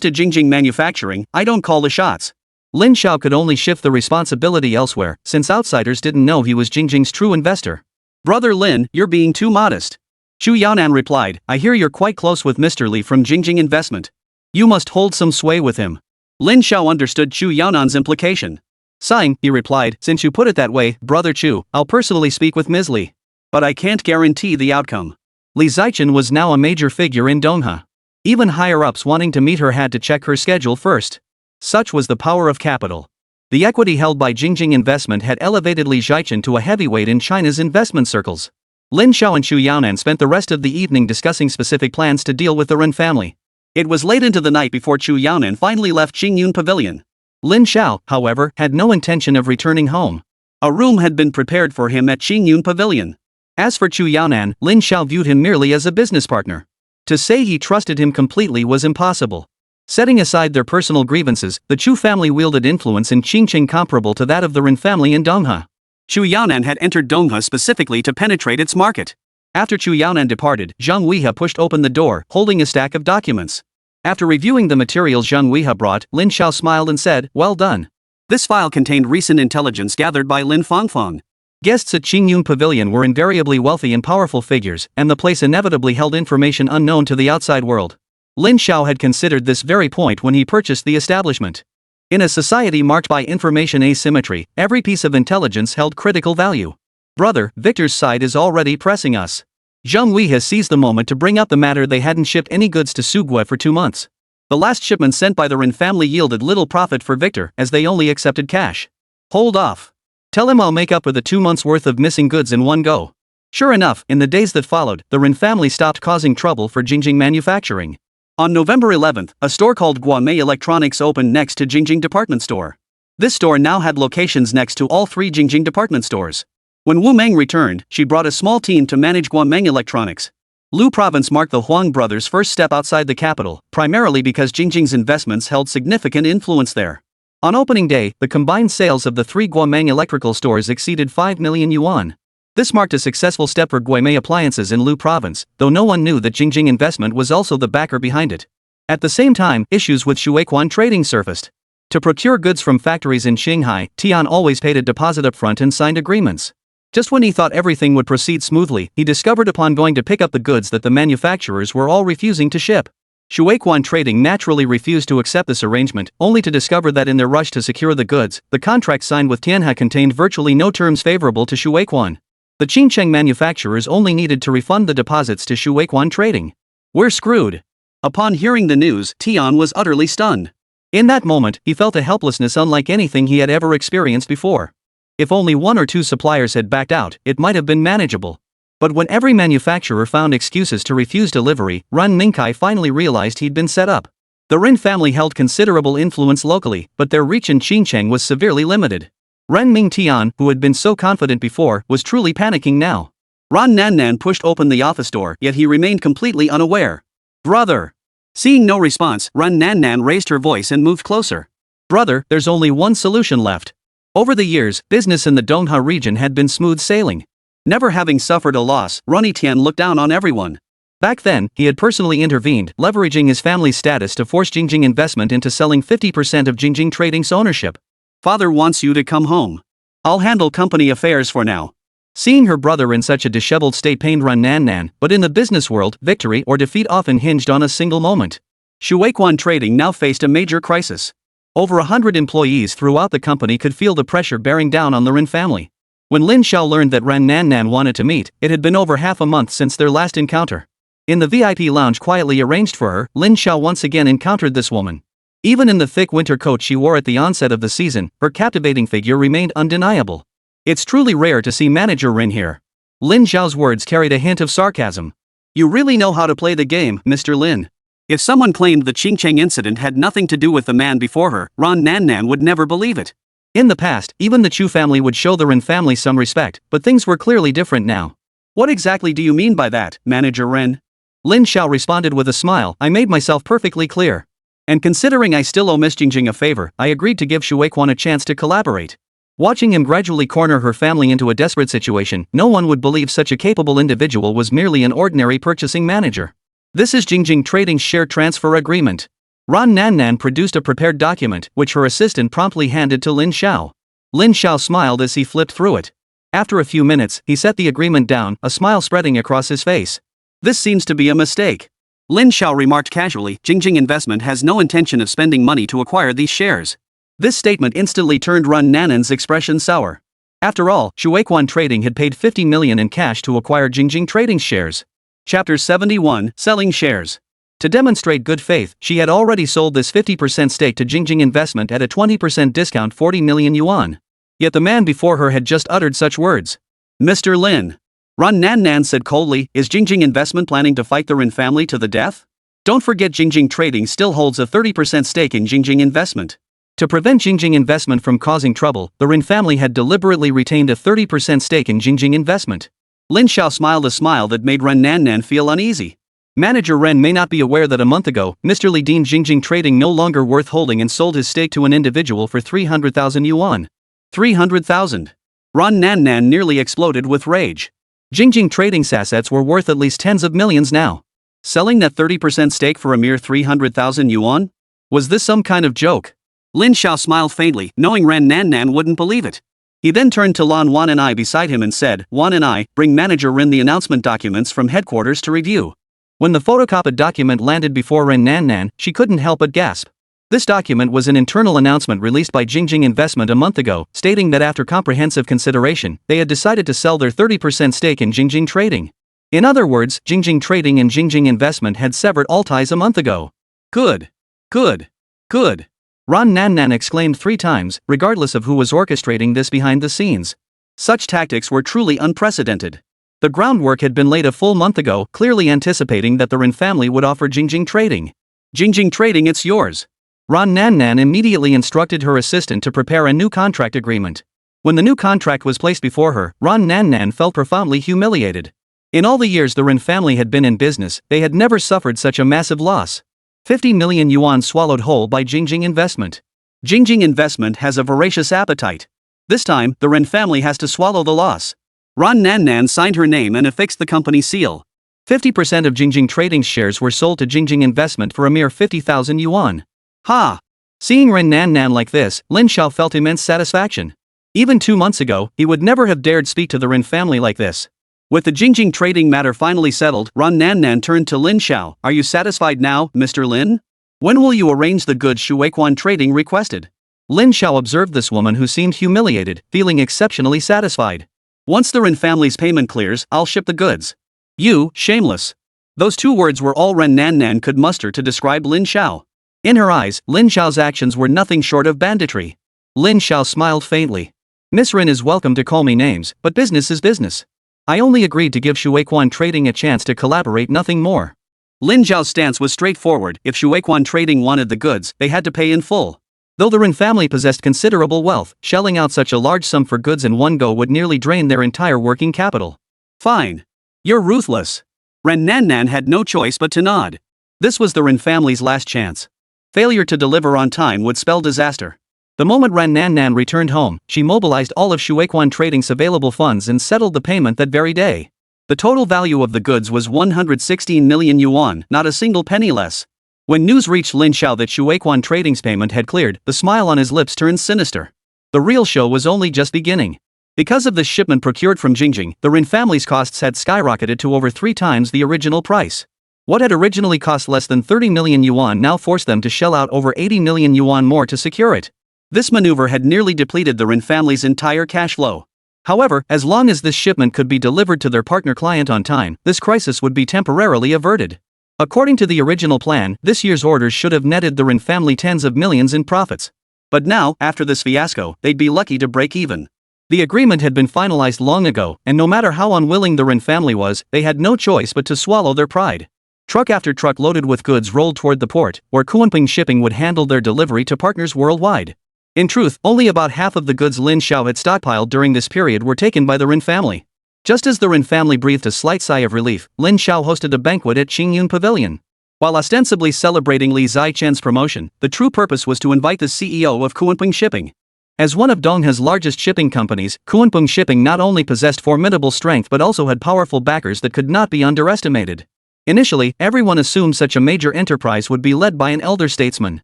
to Jingjing Manufacturing, I don't call the shots. Lin Xiao could only shift the responsibility elsewhere, since outsiders didn't know he was Jingjing's true investor. Brother Lin, you're being too modest. Chu Yanan replied, I hear you're quite close with Mr. Li from Jingjing Investment. You must hold some sway with him. Lin Xiao understood Chu Yanan's implication. Sighing, he replied, since you put it that way, Brother Chu, I'll personally speak with Ms. Li. But I can't guarantee the outcome. Li Zichen was now a major figure in Dongha. Even higher-ups wanting to meet her had to check her schedule first. Such was the power of capital. The equity held by Jingjing Investment had elevated Li Zichen to a heavyweight in China's investment circles. Lin Xiao and Chu Yanan spent the rest of the evening discussing specific plans to deal with the Ren family. It was late into the night before Chu Yanan finally left Xingyun Pavilion. Lin Xiao, however, had no intention of returning home. A room had been prepared for him at Xingyun Pavilion. As for Chu Yanan, Lin Xiao viewed him merely as a business partner. To say he trusted him completely was impossible. Setting aside their personal grievances, the Chu family wielded influence in Qingqing comparable to that of the Ren family in Dongha. Chu Yanan had entered Dongha specifically to penetrate its market. After Chu Yanan departed, Zhang Weihe pushed open the door, holding a stack of documents. After reviewing the materials Zhang Weihua brought, Lin Xiao smiled and said, "Well done." This file contained recent intelligence gathered by Lin Fangfang. Guests at Qingyun Pavilion were invariably wealthy and powerful figures, and the place inevitably held information unknown to the outside world. Lin Xiao had considered this very point when he purchased the establishment. In a society marked by information asymmetry, every piece of intelligence held critical value. "Brother, Victor's side is already pressing us." Zhang Weihua seized the moment to bring up the matter. They hadn't shipped any goods to Sugua for 2 months. The last shipment sent by the Ren family yielded little profit for Victor, as they only accepted cash. "Hold off. Tell him I'll make up for the 2 months' worth of missing goods in one go." Sure enough, in the days that followed, the Ren family stopped causing trouble for Jingjing Manufacturing. On November 11th, a store called Guamei Electronics opened next to Jingjing Department Store. This store now had locations next to all 3 Jingjing department stores. When Wu Meng returned, she brought a small team to manage Guameng Electronics. Lu Province marked the Huang brothers' first step outside the capital, primarily because Jingjing's investments held significant influence there. On opening day, the combined sales of the 3 Guameng electrical stores exceeded 5 million yuan. This marked a successful step for Guamei Appliances in Lu Province, though no one knew that Jingjing Investment was also the backer behind it. At the same time, issues with Shuequan Trading surfaced. To procure goods from factories in Shanghai, Tian always paid a deposit up front and signed agreements. Just when he thought everything would proceed smoothly, he discovered upon going to pick up the goods that the manufacturers were all refusing to ship. Shuequan Trading naturally refused to accept this arrangement, only to discover that in their rush to secure the goods, the contract signed with Tianhe contained virtually no terms favorable to Shuequan. The Qincheng manufacturers only needed to refund the deposits to Shuequan Trading. "We're screwed." Upon hearing the news, Tian was utterly stunned. In that moment, he felt a helplessness unlike anything he had ever experienced before. If only 1 or 2 suppliers had backed out, it might have been manageable. But when every manufacturer found excuses to refuse delivery, Ren Mingkai finally realized he'd been set up. The Ren family held considerable influence locally, but their reach in Qincheng was severely limited. Ren Mingtian, who had been so confident before, was truly panicking now. Ran Nannan pushed open the office door, yet he remained completely unaware. "Brother!" Seeing no response, Ran Nannan raised her voice and moved closer. "Brother, there's only one solution left." Over the years, business in the Dongha region had been smooth sailing. Never having suffered a loss, Ronnie Tian looked down on everyone. Back then, he had personally intervened, leveraging his family's status to force Jingjing Investment into selling 50% of Jingjing Trading's ownership. "Father wants you to come home. I'll handle company affairs for now." Seeing her brother in such a disheveled state pained Ran Nannan, but in the business world, victory or defeat often hinged on a single moment. Shuequan Trading now faced a major crisis. Over 100 employees throughout the company could feel the pressure bearing down on the Ren family. When Lin Xiao learned that Ran Nannan wanted to meet, it had been over half a month since their last encounter. In the VIP lounge quietly arranged for her, Lin Xiao once again encountered this woman. Even in the thick winter coat she wore at the onset of the season, her captivating figure remained undeniable. "It's truly rare to see Manager Rin here." Lin Xiao's words carried a hint of sarcasm. "You really know how to play the game, Mr. Lin." If someone claimed the Qingcheng incident had nothing to do with the man before her, Ran Nannan would never believe it. In the past, even the Chu family would show the Ren family some respect, but things were clearly different now. "What exactly do you mean by that, Manager Ren?" Lin Xiao responded with a smile. "I made myself perfectly clear. And considering I still owe Miss Jingjing a favor, I agreed to give Shuequan a chance to collaborate." Watching him gradually corner her family into a desperate situation, no one would believe such a capable individual was merely an ordinary purchasing manager. "This is Jingjing Trading's share transfer agreement." Ran Nannan produced a prepared document, which her assistant promptly handed to Lin Xiao. Lin Xiao smiled as he flipped through it. After a few minutes, he set the agreement down, a smile spreading across his face. "This seems to be a mistake." Lin Xiao remarked casually, "Jingjing Investment has no intention of spending money to acquire these shares." This statement instantly turned Ran Nannan's expression sour. After all, Shuequan Trading had paid 50 million in cash to acquire Jingjing Trading's shares. Chapter 71, Selling Shares. To demonstrate good faith, she had already sold this 50% stake to Jingjing Investment at a 20% discount, 40 million yuan. Yet the man before her had just uttered such words. "Mr. Lin," Ran Nannan said coldly, "is Jingjing Investment planning to fight the Rin family to the death? Don't forget Jingjing Trading still holds a 30% stake in Jingjing Investment." To prevent Jingjing Investment from causing trouble, the Rin family had deliberately retained a 30% stake in Jingjing Investment. Lin Xiao smiled a smile that made Ren Nannan feel uneasy. Manager Ren may not be aware that a month ago, Mr. Li deemed Jingjing Trading no longer worth holding and sold his stake to an individual for 300,000 yuan. 300,000. Ran Nannan nearly exploded with rage. Jingjing Trading's assets were worth at least tens of millions now. Selling that 30% stake for a mere 300,000 yuan? Was this some kind of joke? Lin Xiao smiled faintly, knowing Ren Nan wouldn't believe it. He then turned to Lan Wan and I beside him and said, "Wan and I, bring manager Rin the announcement documents from headquarters to review." When the photocopied document landed before Ren Nan, she couldn't help but gasp. This document was an internal announcement released by Jingjing Investment a month ago, stating that after comprehensive consideration, they had decided to sell their 30% stake in Jingjing Trading. In other words, Jingjing Trading and Jingjing Investment had severed all ties a month ago. Good. Good. Good. Ran Nan exclaimed 3 times, regardless of who was orchestrating this behind the scenes. Such tactics were truly unprecedented. The groundwork had been laid a full month ago, clearly anticipating that the Rin family would offer Jingjing Trading. "Jingjing Trading, it's yours." Ran Nan immediately instructed her assistant to prepare a new contract agreement. When the new contract was placed before her, Ran Nan felt profoundly humiliated. In all the years the Rin family had been in business, they had never suffered such a massive loss. 50 million yuan swallowed whole by Jingjing Investment. Jingjing Investment has a voracious appetite. This time, the Ren family has to swallow the loss. Ran Nan signed her name and affixed the company seal. 50% of Jingjing Trading's shares were sold to Jingjing Investment for a mere 50,000 yuan. Ha! Seeing Ren Nan like this, Lin Xiao felt immense satisfaction. Even 2 months ago, he would never have dared speak to the Ren family like this. With the Jingjing Trading matter finally settled, Ran Nan turned to Lin Xiao. "Are you satisfied now, Mr. Lin? When will you arrange the goods Shuequan Trading requested?" Lin Xiao observed this woman who seemed humiliated, feeling exceptionally satisfied. "Once the Ren family's payment clears, I'll ship the goods." "You, shameless." Those 2 words were all Ren Nan could muster to describe Lin Xiao. In her eyes, Lin Xiao's actions were nothing short of banditry. Lin Xiao smiled faintly. "Miss Rin is welcome to call me names, but business is business. I only agreed to give Shuequan Trading a chance to collaborate, nothing more." Lin Xiao's stance was straightforward. If Shuequan Trading wanted the goods, they had to pay in full. Though the Rin family possessed considerable wealth, shelling out such a large sum for goods in one go would nearly drain their entire working capital. "Fine. You're ruthless." Ren Nan had no choice but to nod. This was the Rin family's last chance. Failure to deliver on time would spell disaster. The moment Ran Nan returned home, she mobilized all of Shuequan Trading's available funds and settled the payment that very day. The total value of the goods was 116 million yuan, not a single penny less. When news reached Lin Xiao that Shuequan Trading's payment had cleared, the smile on his lips turned sinister. The real show was only just beginning. Because of the shipment procured from Jingjing, the Rin family's costs had skyrocketed to over 3 times the original price. What had originally cost less than 30 million yuan now forced them to shell out over 80 million yuan more to secure it. This maneuver had nearly depleted the Rin family's entire cash flow. However, as long as this shipment could be delivered to their partner client on time, this crisis would be temporarily averted. According to the original plan, this year's orders should have netted the Rin family tens of millions in profits. But now, after this fiasco, they'd be lucky to break even. The agreement had been finalized long ago, and no matter how unwilling the Rin family was, they had no choice but to swallow their pride. Truck after truck loaded with goods rolled toward the port, where Kunpeng Shipping would handle their delivery to partners worldwide. In truth, only about half of the goods Lin Xiao had stockpiled during this period were taken by the Rin family. Just as the Rin family breathed a slight sigh of relief, Lin Xiao hosted a banquet at Qingyun Pavilion. While ostensibly celebrating Li Zichen's promotion, the true purpose was to invite the CEO of Kunpeng Shipping. As one of Dongha's largest shipping companies, Kunpeng Shipping not only possessed formidable strength but also had powerful backers that could not be underestimated. Initially, everyone assumed such a major enterprise would be led by an elder statesman.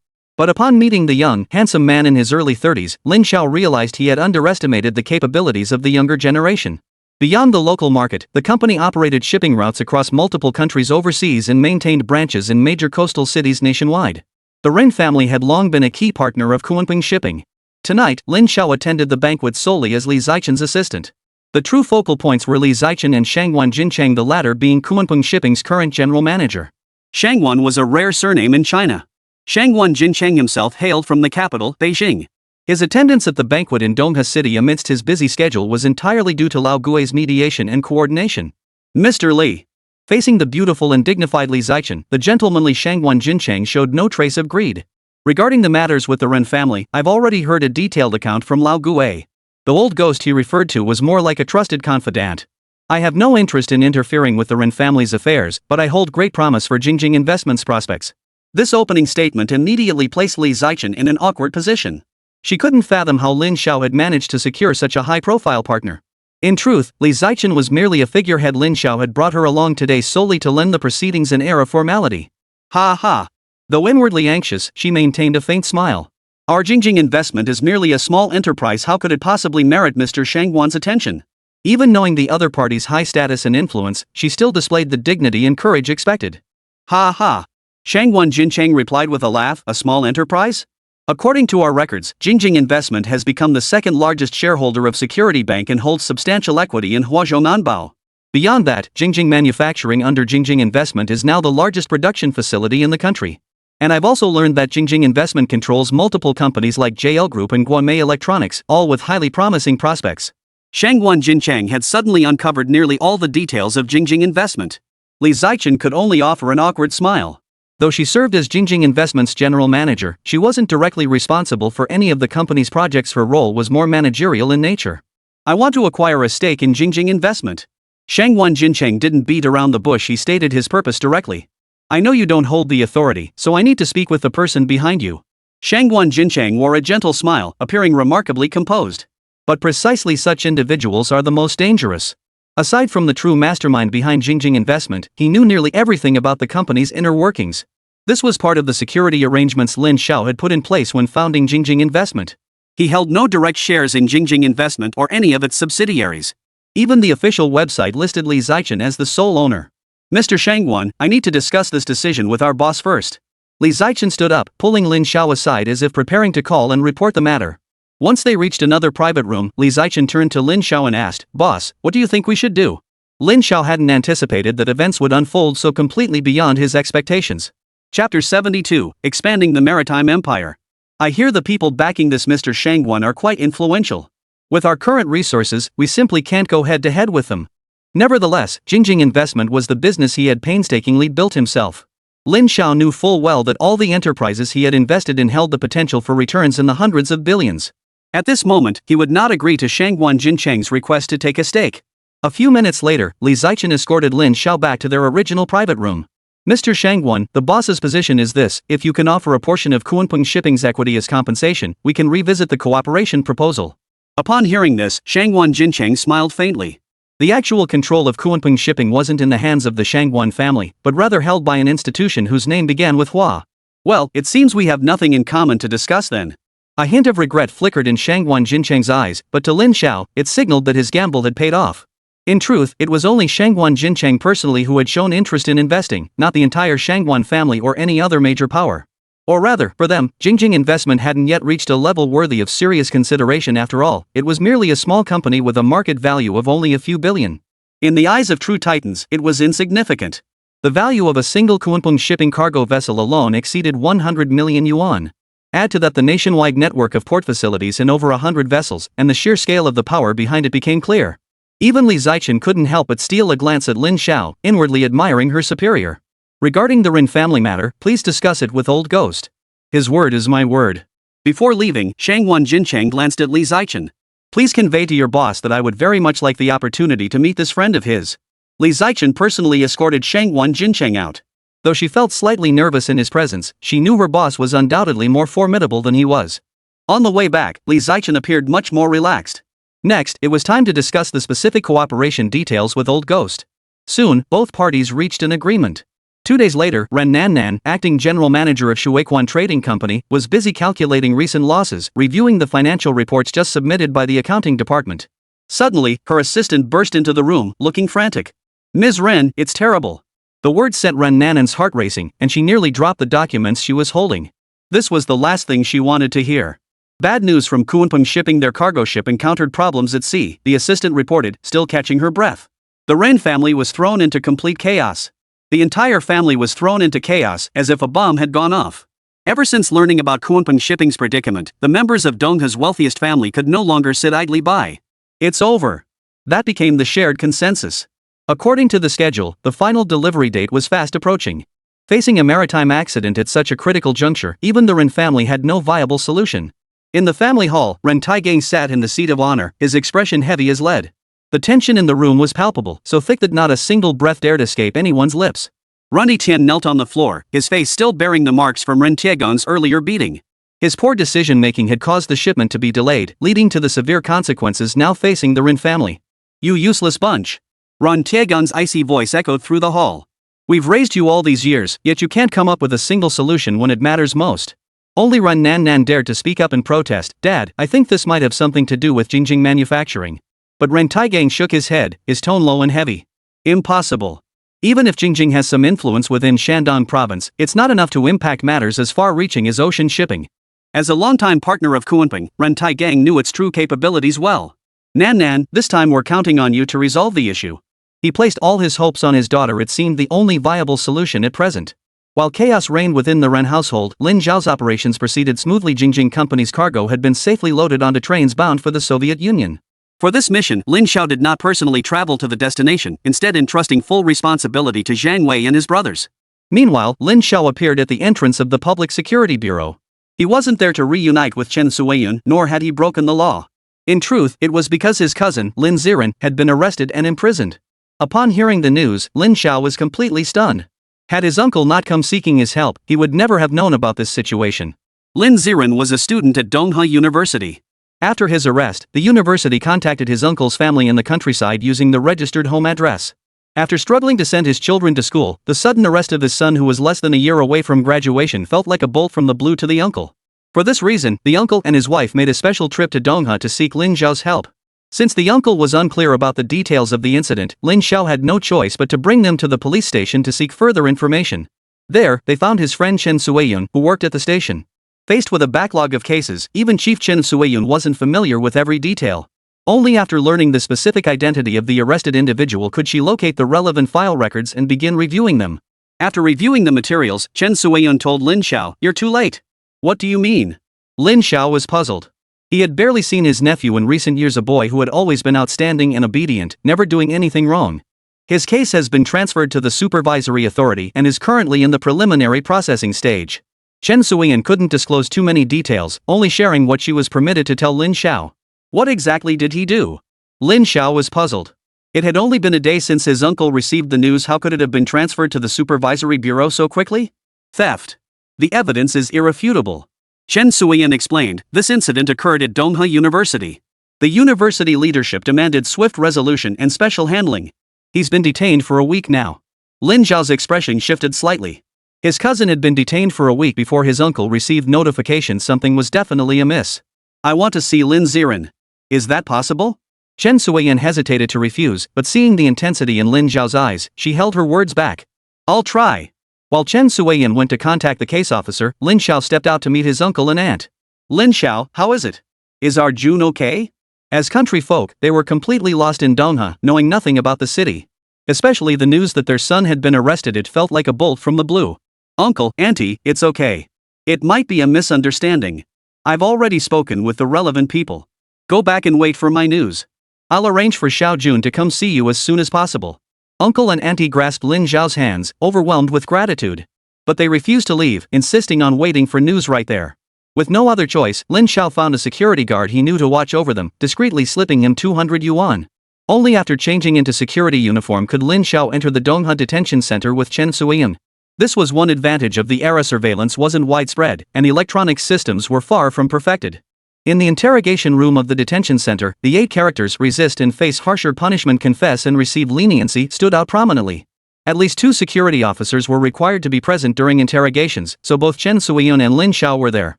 But upon meeting the young, handsome man in his early 30s, Lin Xiao realized he had underestimated the capabilities of the younger generation. Beyond the local market, the company operated shipping routes across multiple countries overseas and maintained branches in major coastal cities nationwide. The Ren family had long been a key partner of Kunpeng Shipping. Tonight, Lin Xiao attended the banquet solely as Li Zichen's assistant. The true focal points were Li Zichen and Shangwan Jincheng, the latter being Kunpeng Shipping's current general manager. Shangwan was a rare surname in China. Shangwan Jincheng himself hailed from the capital, Beijing. His attendance at the banquet in Dongha City amidst his busy schedule was entirely due to Lao Gui's mediation and coordination. Mr. Li. Facing the beautiful and dignified Li Zichen, the gentlemanly Shangwan Jincheng showed no trace of greed. Regarding the matters with the Ren family, I've already heard a detailed account from Lao Gui. The old ghost he referred to was more like a trusted confidant. I have no interest in interfering with the Ren family's affairs, but I hold great promise for Jingjing Investment's prospects. This opening statement immediately placed Li Zichen in an awkward position. She couldn't fathom how Lin Xiao had managed to secure such a high-profile partner. In truth, Li Zichen was merely a figurehead. Lin Xiao had brought her along today solely to lend the proceedings an air of formality. Ha ha. Though inwardly anxious, she maintained a faint smile. Our Jingjing investment is merely a small enterprise. How could it possibly merit Mr. Shangguan's attention? Even knowing the other party's high status and influence, she still displayed the dignity and courage expected. Ha ha. Shangguan Jincheng replied with a laugh, a small enterprise? According to our records, Jingjing Investment has become the second largest shareholder of Security Bank and holds substantial equity in Huazhou Nanbao. Beyond that, Jingjing Manufacturing under Jingjing Investment is now the largest production facility in the country. And I've also learned that Jingjing Investment controls multiple companies like JL Group and Guanmei Electronics, all with highly promising prospects. Shangguan Jincheng had suddenly uncovered nearly all the details of Jingjing Investment. Li Zichen could only offer an awkward smile. Though she served as Jingjing Investment's general manager, she wasn't directly responsible for any of the company's projects. Her role was more managerial in nature. I want to acquire a stake in Jingjing Investment. Shangguan Jincheng didn't beat around the bush. He stated his purpose directly. I know you don't hold the authority, so I need to speak with the person behind you. Shangguan Jincheng wore a gentle smile, appearing remarkably composed. But precisely such individuals are the most dangerous. Aside from the true mastermind behind Jingjing Investment, he knew nearly everything about the company's inner workings. This was part of the security arrangements Lin Xiao had put in place when founding Jingjing Investment. He held no direct shares in Jingjing Investment or any of its subsidiaries. Even the official website listed Li Zichen as the sole owner. Mr. Shangguan, I need to discuss this decision with our boss first. Li Zichen stood up, pulling Lin Xiao aside as if preparing to call and report the matter. Once they reached another private room, Li Zichen turned to Lin Xiao and asked, "Boss, what do you think we should do?" Lin Xiao hadn't anticipated that events would unfold so completely beyond his expectations. Chapter 72, Expanding the Maritime Empire. I hear the people backing this Mr. Shangguan are quite influential. With our current resources, we simply can't go head-to-head with them. Nevertheless, Jingjing Investment was the business he had painstakingly built himself. Lin Xiao knew full well that all the enterprises he had invested in held the potential for returns in the hundreds of billions. At this moment, he would not agree to Shangguan Jincheng's request to take a stake. A few minutes later, Li Zichen escorted Lin Xiao back to their original private room. Mr. Shangguan, the boss's position is this: if you can offer a portion of Kunpeng Shipping's equity as compensation, we can revisit the cooperation proposal. Upon hearing this, Shangguan Jincheng smiled faintly. The actual control of Kunpeng Shipping wasn't in the hands of the Shangguan family, but rather held by an institution whose name began with Hua. Well, it seems we have nothing in common to discuss then. A hint of regret flickered in Shangguan Jincheng's eyes, but to Lin Xiao, it signaled that his gamble had paid off. In truth, it was only Shangguan Jincheng personally who had shown interest in investing, not the entire Shangguan family or any other major power. Or rather, for them, Jingjing Investment hadn't yet reached a level worthy of serious consideration. After all, it was merely a small company with a market value of only a few billion. In the eyes of true titans, it was insignificant. The value of a single Kunpeng Shipping cargo vessel alone exceeded 100 million yuan. Add to that the nationwide network of port facilities and over 100 vessels, and the sheer scale of the power behind it became clear. Even Li Zichen couldn't help but steal a glance at Lin Xiao, inwardly admiring her superior. Regarding the Rin family matter, please discuss it with Old Ghost. His word is my word. Before leaving, Shangguan Jincheng glanced at Li Zichen. Please convey to your boss that I would very much like the opportunity to meet this friend of his. Li Zichen personally escorted Shangguan Jincheng out. Though she felt slightly nervous in his presence, she knew her boss was undoubtedly more formidable than he was. On the way back, Li Zichen appeared much more relaxed. Next, it was time to discuss the specific cooperation details with Old Ghost. Soon, both parties reached an agreement. 2 days later, Ren Nannan, acting general manager of Shuiquan Trading Company, was busy calculating recent losses, reviewing the financial reports just submitted by the accounting department. Suddenly, her assistant burst into the room, looking frantic. "Ms. Ren, it's terrible." The words sent Ren Nannan's heart racing, and she nearly dropped the documents she was holding. This was the last thing she wanted to hear. Bad news from Kunpeng Shipping. Their cargo ship encountered problems at sea, the assistant reported, still catching her breath. The Ren family was thrown into complete chaos. The entire family was thrown into chaos, as if a bomb had gone off. Ever since learning about Kunpeng Shipping's predicament, the members of Donghe's wealthiest family could no longer sit idly by. It's over. That became the shared consensus. According to the schedule, the final delivery date was fast approaching. Facing a maritime accident at such a critical juncture, even the Ren family had no viable solution. In the family hall, Ren Taigang sat in the seat of honor, his expression heavy as lead. The tension in the room was palpable, so thick that not a single breath dared escape anyone's lips. Ren Tian knelt on the floor, his face still bearing the marks from Ren Tiegong's earlier beating. His poor decision-making had caused the shipment to be delayed, leading to the severe consequences now facing the Ren family. You useless bunch. Ron Taegun's icy voice echoed through the hall. We've raised you all these years, yet you can't come up with a single solution when it matters most. Only Ren Nan Nan dared to speak up and protest. Dad, I think this might have something to do with Jingjing manufacturing. But Ren Taigang shook his head, his tone low and heavy. Impossible. Even if Jingjing has some influence within Shandong province, it's not enough to impact matters as far-reaching as ocean shipping. As a longtime partner of Kunping, Ren Taigang knew its true capabilities well. Nan Nan, this time we're counting on you to resolve the issue. He placed all his hopes on his daughter. It seemed the only viable solution at present. While chaos reigned within the Ren household, Lin Zhao's operations proceeded smoothly. Jingjing Company's cargo had been safely loaded onto trains bound for the Soviet Union. For this mission, Lin Zhao did not personally travel to the destination, instead entrusting full responsibility to Zhang Wei and his brothers. Meanwhile, Lin Zhao appeared at the entrance of the Public Security Bureau. He wasn't there to reunite with Chen Suiyun, nor had he broken the law. In truth, it was because his cousin, Lin Ziren, had been arrested and imprisoned. Upon hearing the news, Lin Zhao was completely stunned. Had his uncle not come seeking his help, he would never have known about this situation. Lin Ziren was a student at Donghua University. After his arrest, the university contacted his uncle's family in the countryside using the registered home address. After struggling to send his children to school, the sudden arrest of his son, who was less than a year away from graduation, felt like a bolt from the blue to the uncle. For this reason, the uncle and his wife made a special trip to Donghua to seek Lin Zhao's help. Since the uncle was unclear about the details of the incident, Lin Zhao had no choice but to bring them to the police station to seek further information. There, they found his friend Chen Suiyun, who worked at the station. Faced with a backlog of cases, even Chief Chen Suiyun wasn't familiar with every detail. Only after learning the specific identity of the arrested individual could she locate the relevant file records and begin reviewing them. After reviewing the materials, Chen Suiyun told Lin Zhao, "You're too late." "What do you mean?" Lin Zhao was puzzled. He had barely seen his nephew in recent years, a boy who had always been outstanding and obedient, never doing anything wrong. His case has been transferred to the supervisory authority and is currently in the preliminary processing stage. Chen Suiyun couldn't disclose too many details, only sharing what she was permitted to tell Lin Zhao. What exactly did he do? Lin Zhao was puzzled. It had only been a day since his uncle received the news. How could it have been transferred to the supervisory bureau so quickly? Theft. The evidence is irrefutable. Chen Suiyun explained, this incident occurred at Donghua University. The university leadership demanded swift resolution and special handling. He's been detained for a week now. Lin Zhao's expression shifted slightly. His cousin had been detained for a week before his uncle received notification something was definitely amiss. I want to see Lin Ziren. Is that possible? Chen Suiyun hesitated to refuse, but seeing the intensity in Lin Zhao's eyes, she held her words back. I'll try. While Chen Suiyun went to contact the case officer, Lin Zhao stepped out to meet his uncle and aunt. Lin Zhao, how is it? Is our June okay? As country folk, they were completely lost in Donghua, knowing nothing about the city. Especially the news that their son had been arrested. It felt like a bolt from the blue. Uncle, auntie, it's okay. It might be a misunderstanding. I've already spoken with the relevant people. Go back and wait for my news. I'll arrange for Xiao Jun to come see you as soon as possible. Uncle and auntie grasped Lin Zhao's hands, overwhelmed with gratitude. But they refused to leave, insisting on waiting for news right there. With no other choice, Lin Zhao found a security guard he knew to watch over them, discreetly slipping him 200 yuan. Only after changing into security uniform could Lin Zhao enter the Donghua detention center with Chen Suiyun. This was one advantage of the era. Surveillance wasn't widespread, and electronic systems were far from perfected. In the interrogation room of the detention center, the 8 characters resist and face harsher punishment, confess and receive leniency stood out prominently. At least 2 security officers were required to be present during interrogations, so both Chen Suiyun and Lin Zhao were there.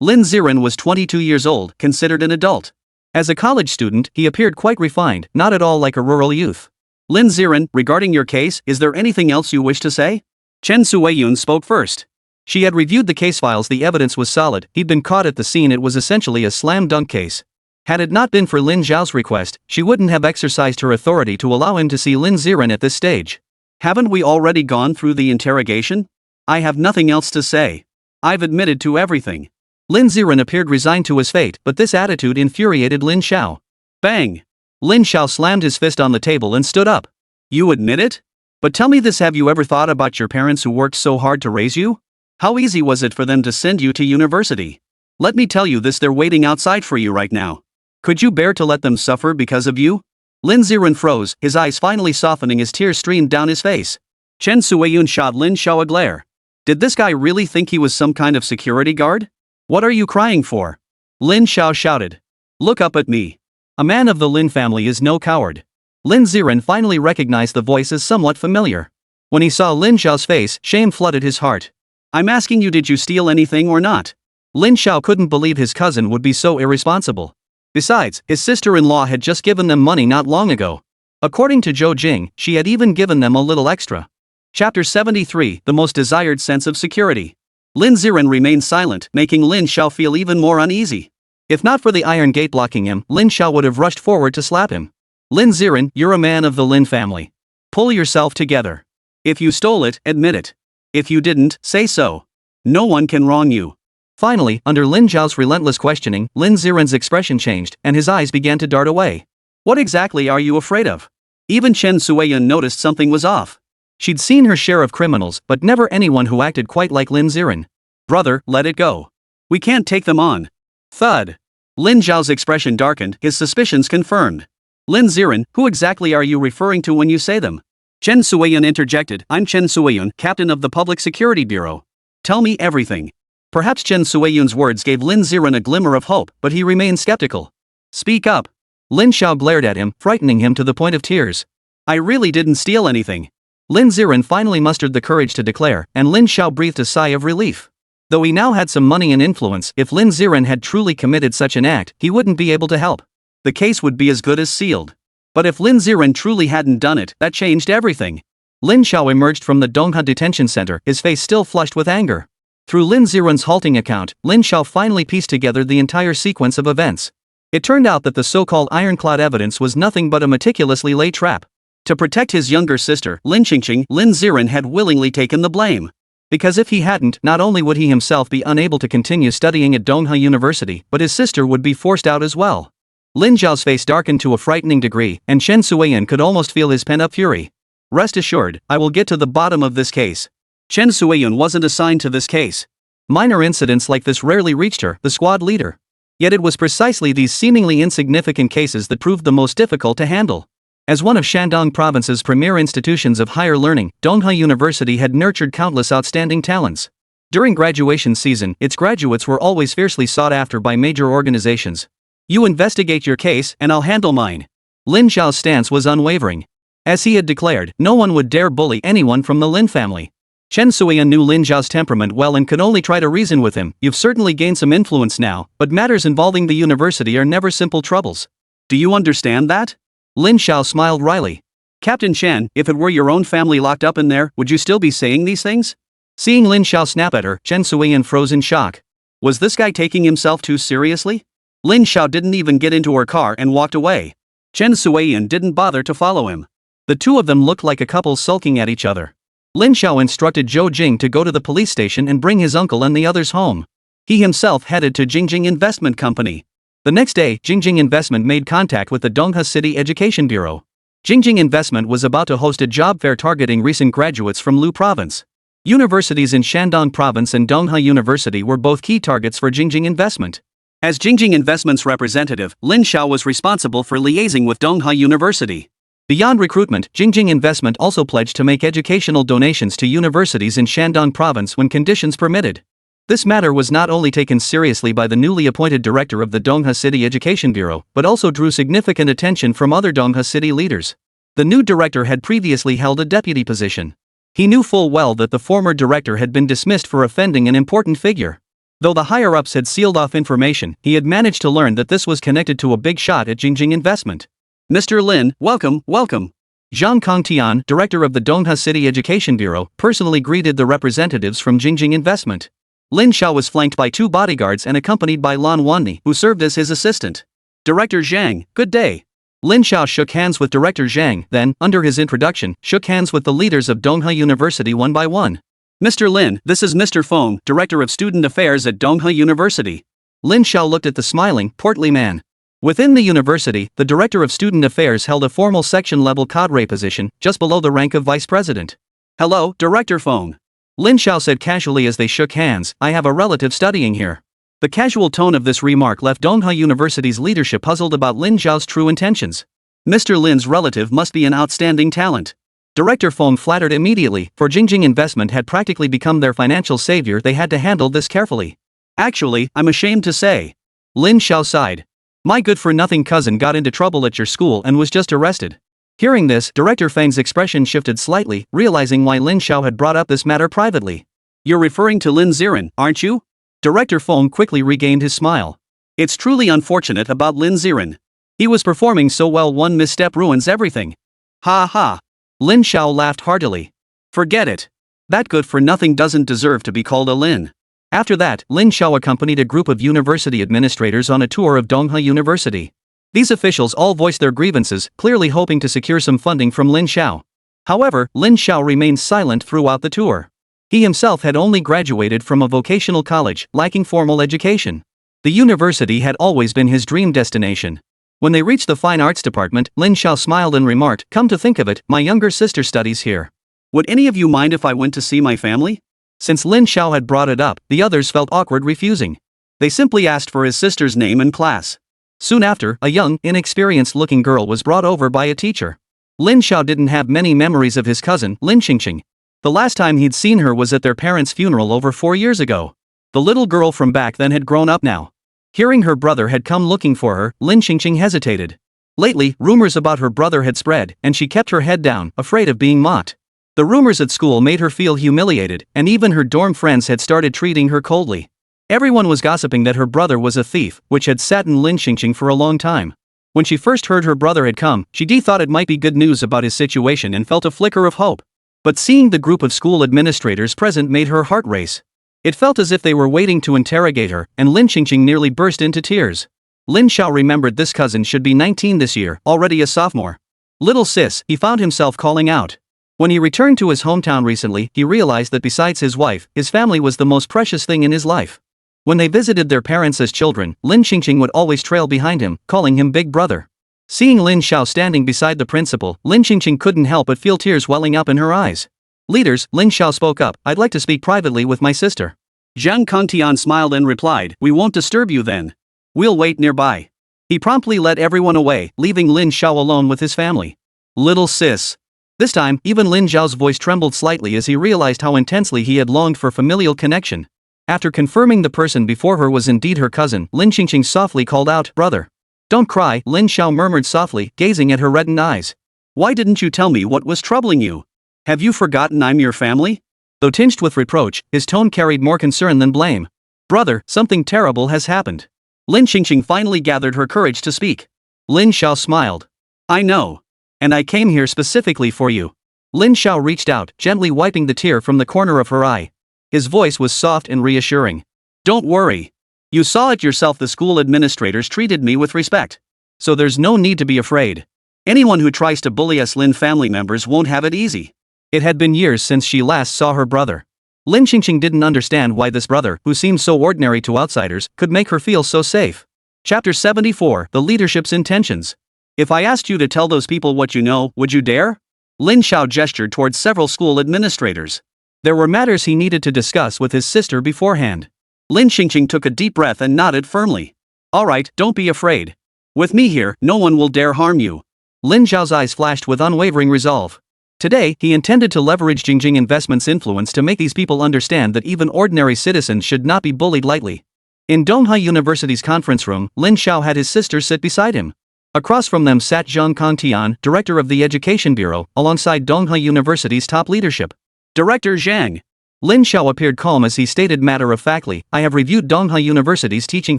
Lin Ziren was 22 years old, considered an adult. As a college student, he appeared quite refined, not at all like a rural youth. Lin Ziren, regarding your case, is there anything else you wish to say? Chen Suiyun spoke first. She had reviewed the case files. The evidence was solid. He'd been caught at the scene. It was essentially a slam-dunk case. Had it not been for Lin Zhao's request, she wouldn't have exercised her authority to allow him to see Lin Ziren at this stage. Haven't we already gone through the interrogation? I have nothing else to say. I've admitted to everything. Lin Ziren appeared resigned to his fate, but this attitude infuriated Lin Zhao. Bang! Lin Zhao slammed his fist on the table and stood up. You admit it? But tell me this, have you ever thought about your parents who worked so hard to raise you? How easy was it for them to send you to university? Let me tell you this, they're waiting outside for you right now. Could you bear to let them suffer because of you? Lin Ziren froze, his eyes finally softening as tears streamed down his face. Chen Suiyun shot Lin Zhao a glare. Did this guy really think he was some kind of security guard? What are you crying for? Lin Zhao shouted. Look up at me. A man of the Lin family is no coward. Lin Ziren finally recognized the voice as somewhat familiar. When he saw Lin Xiao's face, shame flooded his heart. I'm asking you, did you steal anything or not? Lin Xiao couldn't believe his cousin would be so irresponsible. Besides, his sister-in-law had just given them money not long ago. According to Zhou Jing, she had even given them a little extra. Chapter 73, The Most Desired Sense of Security. Lin Ziren remained silent, making Lin Xiao feel even more uneasy. If not for the iron gate blocking him, Lin Xiao would have rushed forward to slap him. Lin Ziren, you're a man of the Lin family. Pull yourself together. If you stole it, admit it. If you didn't, say so. No one can wrong you. Finally, under Lin Zhao's relentless questioning, Lin Ziren's expression changed, and his eyes began to dart away. What exactly are you afraid of? Even Chen Suiyan noticed something was off. She'd seen her share of criminals, but never anyone who acted quite like Lin Ziren. Brother, let it go. We can't take them on. Thud. Lin Zhao's expression darkened, his suspicions confirmed. Lin Ziren, who exactly are you referring to when you say them? Chen Suiyan interjected, I'm Chen Suiyan, captain of the Public Security Bureau. Tell me everything. Perhaps Chen Suiyan's words gave Lin Ziren a glimmer of hope, but he remained skeptical. Speak up. Lin Xiao glared at him, frightening him to the point of tears. I really didn't steal anything. Lin Ziren finally mustered the courage to declare, and Lin Xiao breathed a sigh of relief. Though he now had some money and influence, if Lin Ziren had truly committed such an act, he wouldn't be able to help. The case would be as good as sealed. But if Lin Ziren truly hadn't done it, that changed everything. Lin Xiao emerged from the Donghua detention center, his face still flushed with anger. Through Lin Ziren's halting account, Lin Xiao finally pieced together the entire sequence of events. It turned out that the so-called ironclad evidence was nothing but a meticulously laid trap. To protect his younger sister, Lin Qingqing, Lin Ziren had willingly taken the blame. Because if he hadn't, not only would he himself be unable to continue studying at Donghua University, but his sister would be forced out as well. Lin Zhao's face darkened to a frightening degree, and Chen Suiyan could almost feel his pent-up fury. Rest assured, I will get to the bottom of this case. Chen Suiyan wasn't assigned to this case. Minor incidents like this rarely reached her, the squad leader. Yet it was precisely these seemingly insignificant cases that proved the most difficult to handle. As one of Shandong Province's premier institutions of higher learning, Donghua University had nurtured countless outstanding talents. During graduation season, its graduates were always fiercely sought after by major organizations. You investigate your case, and I'll handle mine. Lin Xiao's stance was unwavering. As he had declared, no one would dare bully anyone from the Lin family. Chen Suiyan knew Lin Zhao's temperament well and could only try to reason with him. You've certainly gained some influence now, but matters involving the university are never simple troubles. Do you understand that? Lin Xiao smiled wryly. Captain Chen, if it were your own family locked up in there, would you still be saying these things? Seeing Lin Xiao snap at her, Chen Suiyan froze in shock. Was this guy taking himself too seriously? Lin Xiao didn't even get into her car and walked away. Chen Suiyan didn't bother to follow him. The two of them looked like a couple sulking at each other. Lin Xiao instructed Zhou Jing to go to the police station and bring his uncle and the others home. He himself headed to Jingjing Investment Company. The next day, Jingjing Investment made contact with the Donghua City Education Bureau. Jingjing Investment was about to host a job fair targeting recent graduates from Lu Province. Universities in Shandong Province and Donghua University were both key targets for Jingjing Investment. As Jingjing Investment's representative, Lin Xiao was responsible for liaising with Donghua University. Beyond recruitment, Jingjing Investment also pledged to make educational donations to universities in Shandong Province when conditions permitted. This matter was not only taken seriously by the newly appointed director of the Donghua City Education Bureau, but also drew significant attention from other Donghua City leaders. The new director had previously held a deputy position. He knew full well that the former director had been dismissed for offending an important figure. Though the higher-ups had sealed off information, he had managed to learn that this was connected to a big shot at Jingjing Investment. Mr. Lin, welcome, welcome. Zhang Kongtian, director of the Donghua City Education Bureau, personally greeted the representatives from Jingjing Investment. Lin Xiao was flanked by two bodyguards and accompanied by Lan Wanni, who served as his assistant. Director Zhang, good day. Lin Xiao shook hands with Director Zhang, then, under his introduction, shook hands with the leaders of Donghua University one by one. Mr. Lin, this is Mr. Feng, Director of Student Affairs at Donghua University. Lin Xiao looked at the smiling, portly man. Within the university, the Director of Student Affairs held a formal section-level cadre position, just below the rank of Vice President. Hello, Director Feng. Lin Xiao said casually as they shook hands, I have a relative studying here. The casual tone of this remark left Donghua University's leadership puzzled about Lin Xiao's true intentions. Mr. Lin's relative must be an outstanding talent. Director Feng flattered immediately, for Jingjing Investment had practically become their financial savior. They had to handle this carefully. Actually, I'm ashamed to say. Lin Xiao sighed. My good-for-nothing cousin got into trouble at your school and was just arrested. Hearing this, Director Feng's expression shifted slightly, realizing why Lin Xiao had brought up this matter privately. You're referring to Lin Ziren, aren't you? Director Feng quickly regained his smile. It's truly unfortunate about Lin Ziren. He was performing so well, one misstep ruins everything. Ha ha. Lin Xiao laughed heartily. Forget it. That good-for-nothing doesn't deserve to be called a Lin. After that, Lin Xiao accompanied a group of university administrators on a tour of Donghua University. These officials all voiced their grievances, clearly hoping to secure some funding from Lin Xiao. However, Lin Xiao remained silent throughout the tour. He himself had only graduated from a vocational college, lacking formal education. The university had always been his dream destination. When they reached the fine arts department, Lin Xiao smiled and remarked, "Come to think of it, my younger sister studies here. Would any of you mind if I went to see my family?" Since Lin Xiao had brought it up, the others felt awkward refusing. They simply asked for his sister's name and class. Soon after, a young, inexperienced-looking girl was brought over by a teacher. Lin Xiao didn't have many memories of his cousin, Lin Qingqing. The last time he'd seen her was at their parents' funeral over 4 years ago. The little girl from back then had grown up now. Hearing her brother had come looking for her, Lin Qingqing hesitated. Lately, rumors about her brother had spread, and she kept her head down, afraid of being mocked. The rumors at school made her feel humiliated, and even her dorm friends had started treating her coldly. Everyone was gossiping that her brother was a thief, which had saddened Lin Qingqing for a long time. When she first heard her brother had come, she thought it might be good news about his situation and felt a flicker of hope. But seeing the group of school administrators present made her heart race. It felt as if they were waiting to interrogate her, and Lin Qingqing nearly burst into tears. Lin Xiao remembered this cousin should be 19 this year, already a sophomore. Little sis, he found himself calling out. When he returned to his hometown recently, he realized that besides his wife, his family was the most precious thing in his life. When they visited their parents as children, Lin Qingqing would always trail behind him, calling him big brother. Seeing Lin Xiao standing beside the principal, Lin Qingqing couldn't help but feel tears welling up in her eyes. "Leaders," Lin Xiao spoke up, "I'd like to speak privately with my sister." Zhang Kongtian smiled and replied, "We won't disturb you then. We'll wait nearby." He promptly led everyone away, leaving Lin Xiao alone with his family. Little sis. This time, even Lin Xiao's voice trembled slightly as he realized how intensely he had longed for familial connection. After confirming the person before her was indeed her cousin, Lin Qingqing softly called out, "Brother." "Don't cry," Lin Xiao murmured softly, gazing at her reddened eyes. "Why didn't you tell me what was troubling you? Have you forgotten I'm your family?" Though tinged with reproach, his tone carried more concern than blame. "Brother, something terrible has happened." Lin Qingqing finally gathered her courage to speak. Lin Xiao smiled. "I know. And I came here specifically for you." Lin Xiao reached out, gently wiping the tear from the corner of her eye. His voice was soft and reassuring. "Don't worry. You saw it yourself, the school administrators treated me with respect. So there's no need to be afraid. Anyone who tries to bully us Lin family members won't have it easy." It had been years since she last saw her brother. Lin Qingqing didn't understand why this brother, who seemed so ordinary to outsiders, could make her feel so safe. Chapter 74, The Leadership's Intentions. "If I asked you to tell those people what you know, would you dare?" Lin Xiao gestured towards several school administrators. There were matters he needed to discuss with his sister beforehand. Lin Qingqing took a deep breath and nodded firmly. "All right, don't be afraid. With me here, no one will dare harm you." Lin Xiao's eyes flashed with unwavering resolve. Today, he intended to leverage Jingjing Investment's influence to make these people understand that even ordinary citizens should not be bullied lightly. In Donghua University's conference room, Lin Xiao had his sister sit beside him. Across from them sat Zhang Kongtian, director of the Education Bureau, alongside Donghua University's top leadership. "Director Zhang." Lin Xiao appeared calm as he stated matter-of-factly, "I have reviewed Donghua University's teaching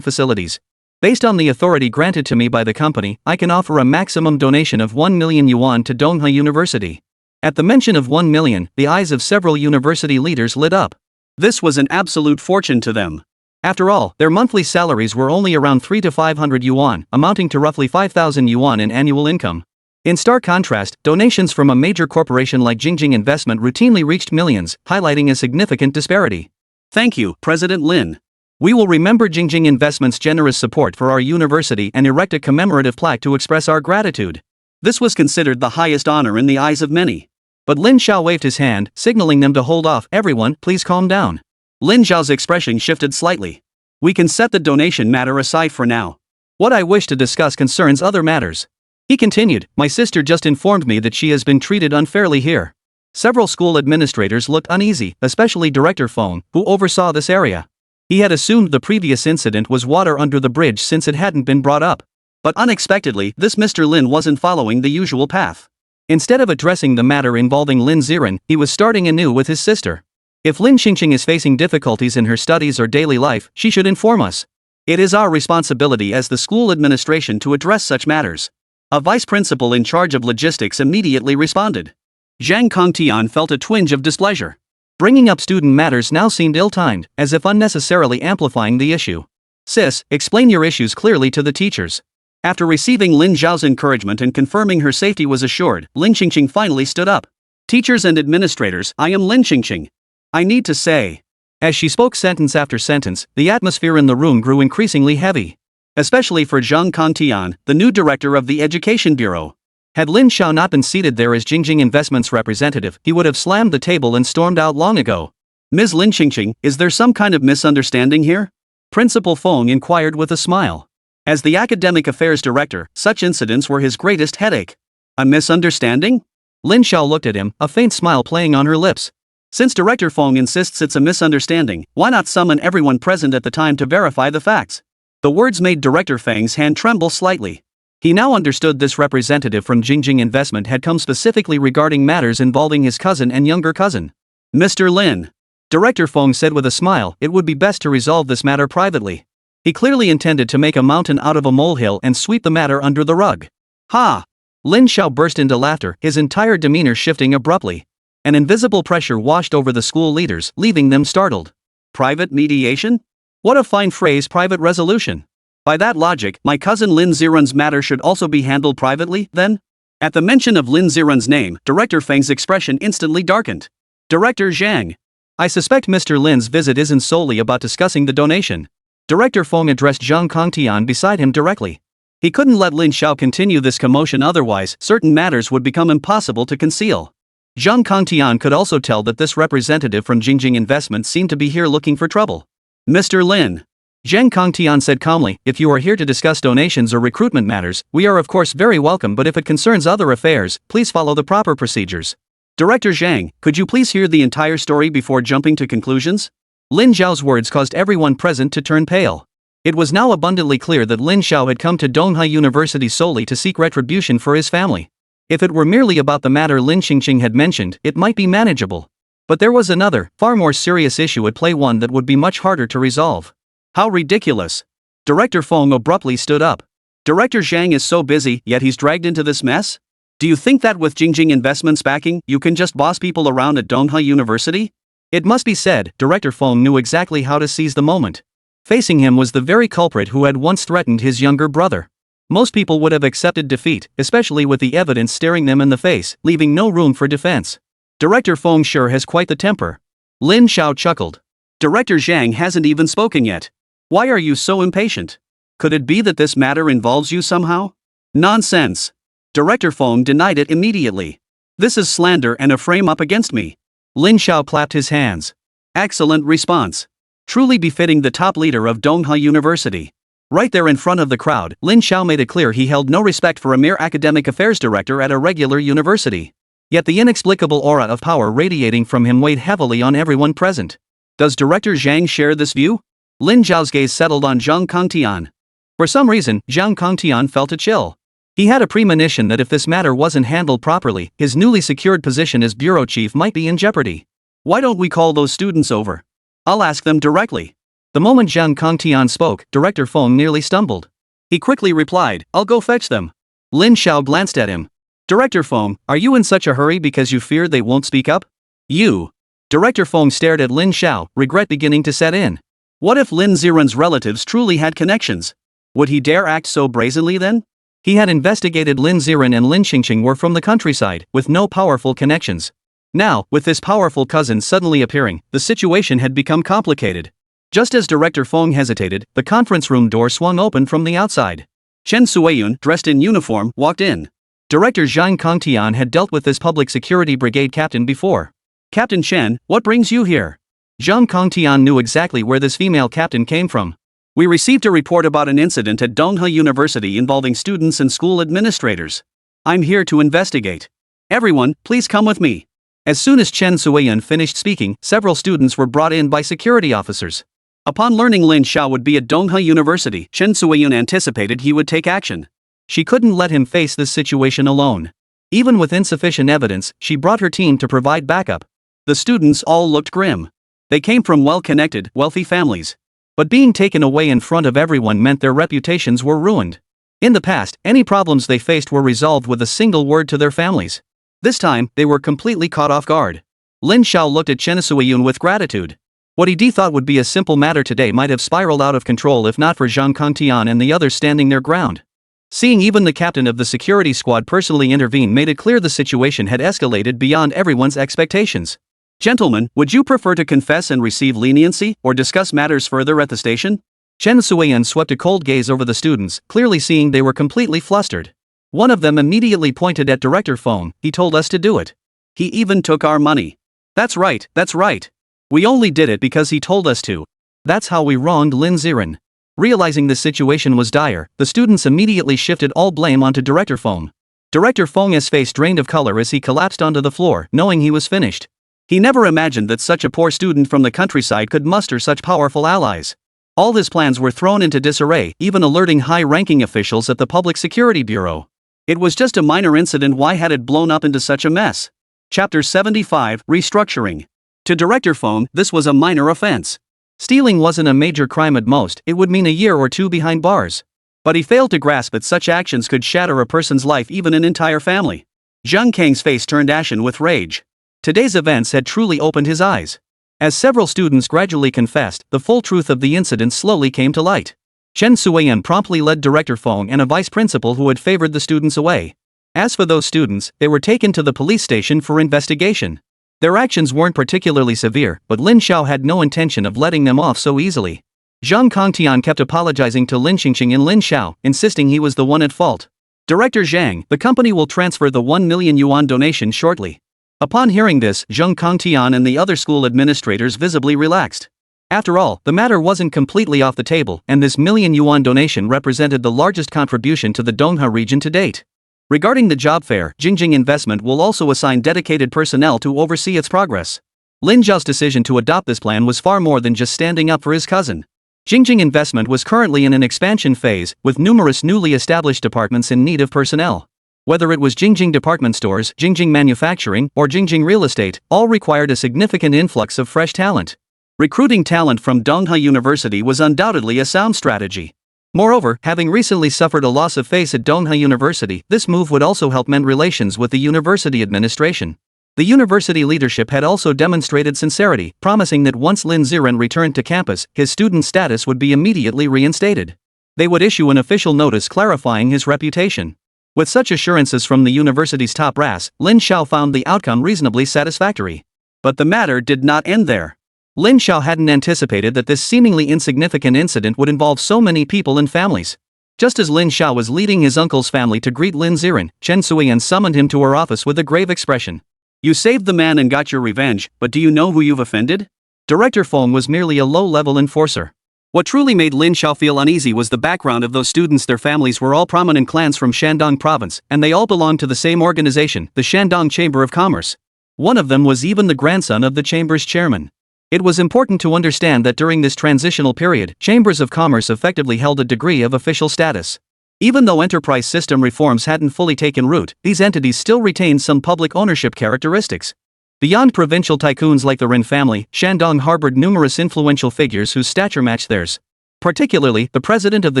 facilities. Based on the authority granted to me by the company, I can offer a maximum donation of 1 million yuan to Donghua University." At the mention of 1 million, the eyes of several university leaders lit up. This was an absolute fortune to them. After all, their monthly salaries were only around 300 to 500 yuan, amounting to roughly 5,000 yuan in annual income. In stark contrast, donations from a major corporation like Jingjing Investment routinely reached millions, highlighting a significant disparity. "Thank you, President Lin. We will remember Jingjing Investment's generous support for our university and erect a commemorative plaque to express our gratitude." This was considered the highest honor in the eyes of many. But Lin Xiao waved his hand, signaling them to hold off. "Everyone, please calm down." Lin Xiao's expression shifted slightly. "We can set the donation matter aside for now. What I wish to discuss concerns other matters." He continued, "My sister just informed me that she has been treated unfairly here." Several school administrators looked uneasy, especially Director Feng, who oversaw this area. He had assumed the previous incident was water under the bridge since it hadn't been brought up. But unexpectedly, this Mr. Lin wasn't following the usual path. Instead of addressing the matter involving Lin Ziren, he was starting anew with his sister. If Lin Xingxing is facing difficulties in her studies or daily life, she should inform us. It is our responsibility as the school administration to address such matters. A vice principal in charge of logistics immediately responded. Zhang Kongtian felt a twinge of displeasure. Bringing up student matters now seemed ill-timed, as if unnecessarily amplifying the issue. Sis, explain your issues clearly to the teachers. After receiving Lin Zhao's encouragement and confirming her safety was assured, Lin Xingxing finally stood up. Teachers and administrators, I am Lin Xingxing. I need to say. As she spoke sentence after sentence, the atmosphere in the room grew increasingly heavy. Especially for Zhang Kongtian, the new director of the Education Bureau. Had Lin Xiao not been seated there as Jingjing Investments representative, he would have slammed the table and stormed out long ago. Ms. Lin Xingxing, is there some kind of misunderstanding here? Principal Feng inquired with a smile. As the academic affairs director, such incidents were his greatest headache. A misunderstanding? Lin Xiao looked at him, a faint smile playing on her lips. Since Director Feng insists it's a misunderstanding, why not summon everyone present at the time to verify the facts? The words made Director Feng's hand tremble slightly. He now understood this representative from Jingjing Investment had come specifically regarding matters involving his cousin and younger cousin. Mr. Lin. Director Feng said with a smile, it would be best to resolve this matter privately. He clearly intended to make a mountain out of a molehill and sweep the matter under the rug. Ha! Lin Xiao burst into laughter, his entire demeanor shifting abruptly. An invisible pressure washed over the school leaders, leaving them startled. Private mediation? What a fine phrase, private resolution. By that logic, my cousin Lin Ziren's matter should also be handled privately, then? At the mention of Lin Ziren's name, Director Feng's expression instantly darkened. Director Zhang. I suspect Mr. Lin's visit isn't solely about discussing the donation. Director Feng addressed Zhang Kongtian beside him directly. He couldn't let Lin Xiao continue this commotion, otherwise certain matters would become impossible to conceal. Zhang Kongtian could also tell that this representative from Jingjing Investment seemed to be here looking for trouble. Mr. Lin. Zhang Kongtian said calmly, if you are here to discuss donations or recruitment matters, we are of course very welcome, but if it concerns other affairs, please follow the proper procedures. Director Zhang, could you please hear the entire story before jumping to conclusions? Lin Zhao's words caused everyone present to turn pale. It was now abundantly clear that Lin Xiao had come to Donghai University solely to seek retribution for his family. If it were merely about the matter Lin Xingxing had mentioned, it might be manageable. But there was another, far more serious issue at play, one that would be much harder to resolve. How ridiculous. Director Feng abruptly stood up. Director Zhang is so busy, yet he's dragged into this mess? Do you think that with Jingjing Investments backing, you can just boss people around at Donghai University? It must be said, Director Feng knew exactly how to seize the moment. Facing him was the very culprit who had once threatened his younger brother. Most people would have accepted defeat, especially with the evidence staring them in the face, leaving no room for defense. Director Feng sure has quite the temper. Lin Xiao chuckled. Director Zhang hasn't even spoken yet. Why are you so impatient? Could it be that this matter involves you somehow? Nonsense. Director Feng denied it immediately. This is slander and a frame up against me. Lin Xiao clapped his hands. Excellent response. Truly befitting the top leader of Donghai University. Right there in front of the crowd, Lin Xiao made it clear he held no respect for a mere academic affairs director at a regular university. Yet the inexplicable aura of power radiating from him weighed heavily on everyone present. Does Director Zhang share this view? Lin Zhao's gaze settled on Zhang Kongtian. For some reason, Zhang Kongtian felt a chill. He had a premonition that if this matter wasn't handled properly, his newly secured position as bureau chief might be in jeopardy. Why don't we call those students over? I'll ask them directly. The moment Zhang Kongtian spoke, Director Feng nearly stumbled. He quickly replied, I'll go fetch them. Lin Xiao glanced at him. Director Feng, are you in such a hurry because you fear they won't speak up? You. Director Feng stared at Lin Xiao, regret beginning to set in. What if Lin Ziren's relatives truly had connections? Would he dare act so brazenly then? He had investigated Lin Ziren and Lin Xingxing were from the countryside, with no powerful connections. Now, with this powerful cousin suddenly appearing, the situation had become complicated. Just as Director Feng hesitated, the conference room door swung open from the outside. Chen Suiyun, dressed in uniform, walked in. Director Zhang Kongtian had dealt with this public security brigade captain before. Captain Chen, what brings you here? Zhang Kongtian knew exactly where this female captain came from. We received a report about an incident at Donghai University involving students and school administrators. I'm here to investigate. Everyone, please come with me. As soon as Chen Suiyun finished speaking, several students were brought in by security officers. Upon learning Lin Xiao would be at Donghai University, Chen Suiyun anticipated he would take action. She couldn't let him face this situation alone. Even with insufficient evidence, she brought her team to provide backup. The students all looked grim. They came from well-connected, wealthy families. But being taken away in front of everyone meant their reputations were ruined. In the past, any problems they faced were resolved with a single word to their families. This time, they were completely caught off guard. Lin Xiao looked at Chen Suiyun with gratitude. What he thought would be a simple matter today might have spiraled out of control if not for Zhang Kongtian and the others standing their ground. Seeing even the captain of the security squad personally intervene made it clear the situation had escalated beyond everyone's expectations. Gentlemen, would you prefer to confess and receive leniency, or discuss matters further at the station? Chen Suiyun swept a cold gaze over the students, clearly seeing they were completely flustered. One of them immediately pointed at Director Feng. He told us to do it. He even took our money. That's right. We only did it because he told us to. That's how we wronged Lin Ziren. Realizing the situation was dire, the students immediately shifted all blame onto Director Feng. Director Feng's face drained of color as he collapsed onto the floor, knowing he was finished. He never imagined that such a poor student from the countryside could muster such powerful allies. All his plans were thrown into disarray, even alerting high-ranking officials at the Public Security Bureau. It was just a minor incident. Why had it blown up into such a mess? Chapter 75, Restructuring. To Director Feng, this was a minor offense. Stealing wasn't a major crime at most, it would mean a year or two behind bars. But he failed to grasp that such actions could shatter a person's life, even an entire family. Zhang Kang's face turned ashen with rage. Today's events had truly opened his eyes. As several students gradually confessed, the full truth of the incident slowly came to light. Chen Suiyun promptly led Director Feng and a vice principal who had favored the students away. As for those students, they were taken to the police station for investigation. Their actions weren't particularly severe, but Lin Xiao had no intention of letting them off so easily. Zhang Kongtian kept apologizing to Lin Xingxing and Lin Xiao, insisting he was the one at fault. Director Zhang, the company will transfer the 1 million yuan donation shortly. Upon hearing this, Zhang Kongtian and the other school administrators visibly relaxed. After all, the matter wasn't completely off the table, and this million yuan donation represented the largest contribution to the Donghua region to date. Regarding the job fair, Jingjing Investment will also assign dedicated personnel to oversee its progress. Lin Zhao's decision to adopt this plan was far more than just standing up for his cousin. Jingjing Investment was currently in an expansion phase, with numerous newly established departments in need of personnel. Whether it was Jingjing Department Stores, Jingjing Manufacturing, or Jingjing Real Estate, all required a significant influx of fresh talent. Recruiting talent from Donghua University was undoubtedly a sound strategy. Moreover, having recently suffered a loss of face at Donghua University, this move would also help mend relations with the university administration. The university leadership had also demonstrated sincerity, promising that once Lin Ziren returned to campus, his student status would be immediately reinstated. They would issue an official notice clarifying his reputation. With such assurances from the university's top brass, Lin Xiao found the outcome reasonably satisfactory. But the matter did not end there. Lin Xiao hadn't anticipated that this seemingly insignificant incident would involve so many people and families. Just as Lin Xiao was leading his uncle's family to greet Lin Ziren, Chen Suiyun summoned him to her office with a grave expression. You saved the man and got your revenge, but do you know who you've offended? Director Feng was merely a low-level enforcer. What truly made Lin Xiao feel uneasy was the background of those students. Their families were all prominent clans from Shandong province, and they all belonged to the same organization, the Shandong Chamber of Commerce. One of them was even the grandson of the chamber's chairman. It was important to understand that during this transitional period, chambers of commerce effectively held a degree of official status. Even though enterprise system reforms hadn't fully taken root, these entities still retained some public ownership characteristics. Beyond provincial tycoons like the Ren family, Shandong harbored numerous influential figures whose stature matched theirs. Particularly, the president of the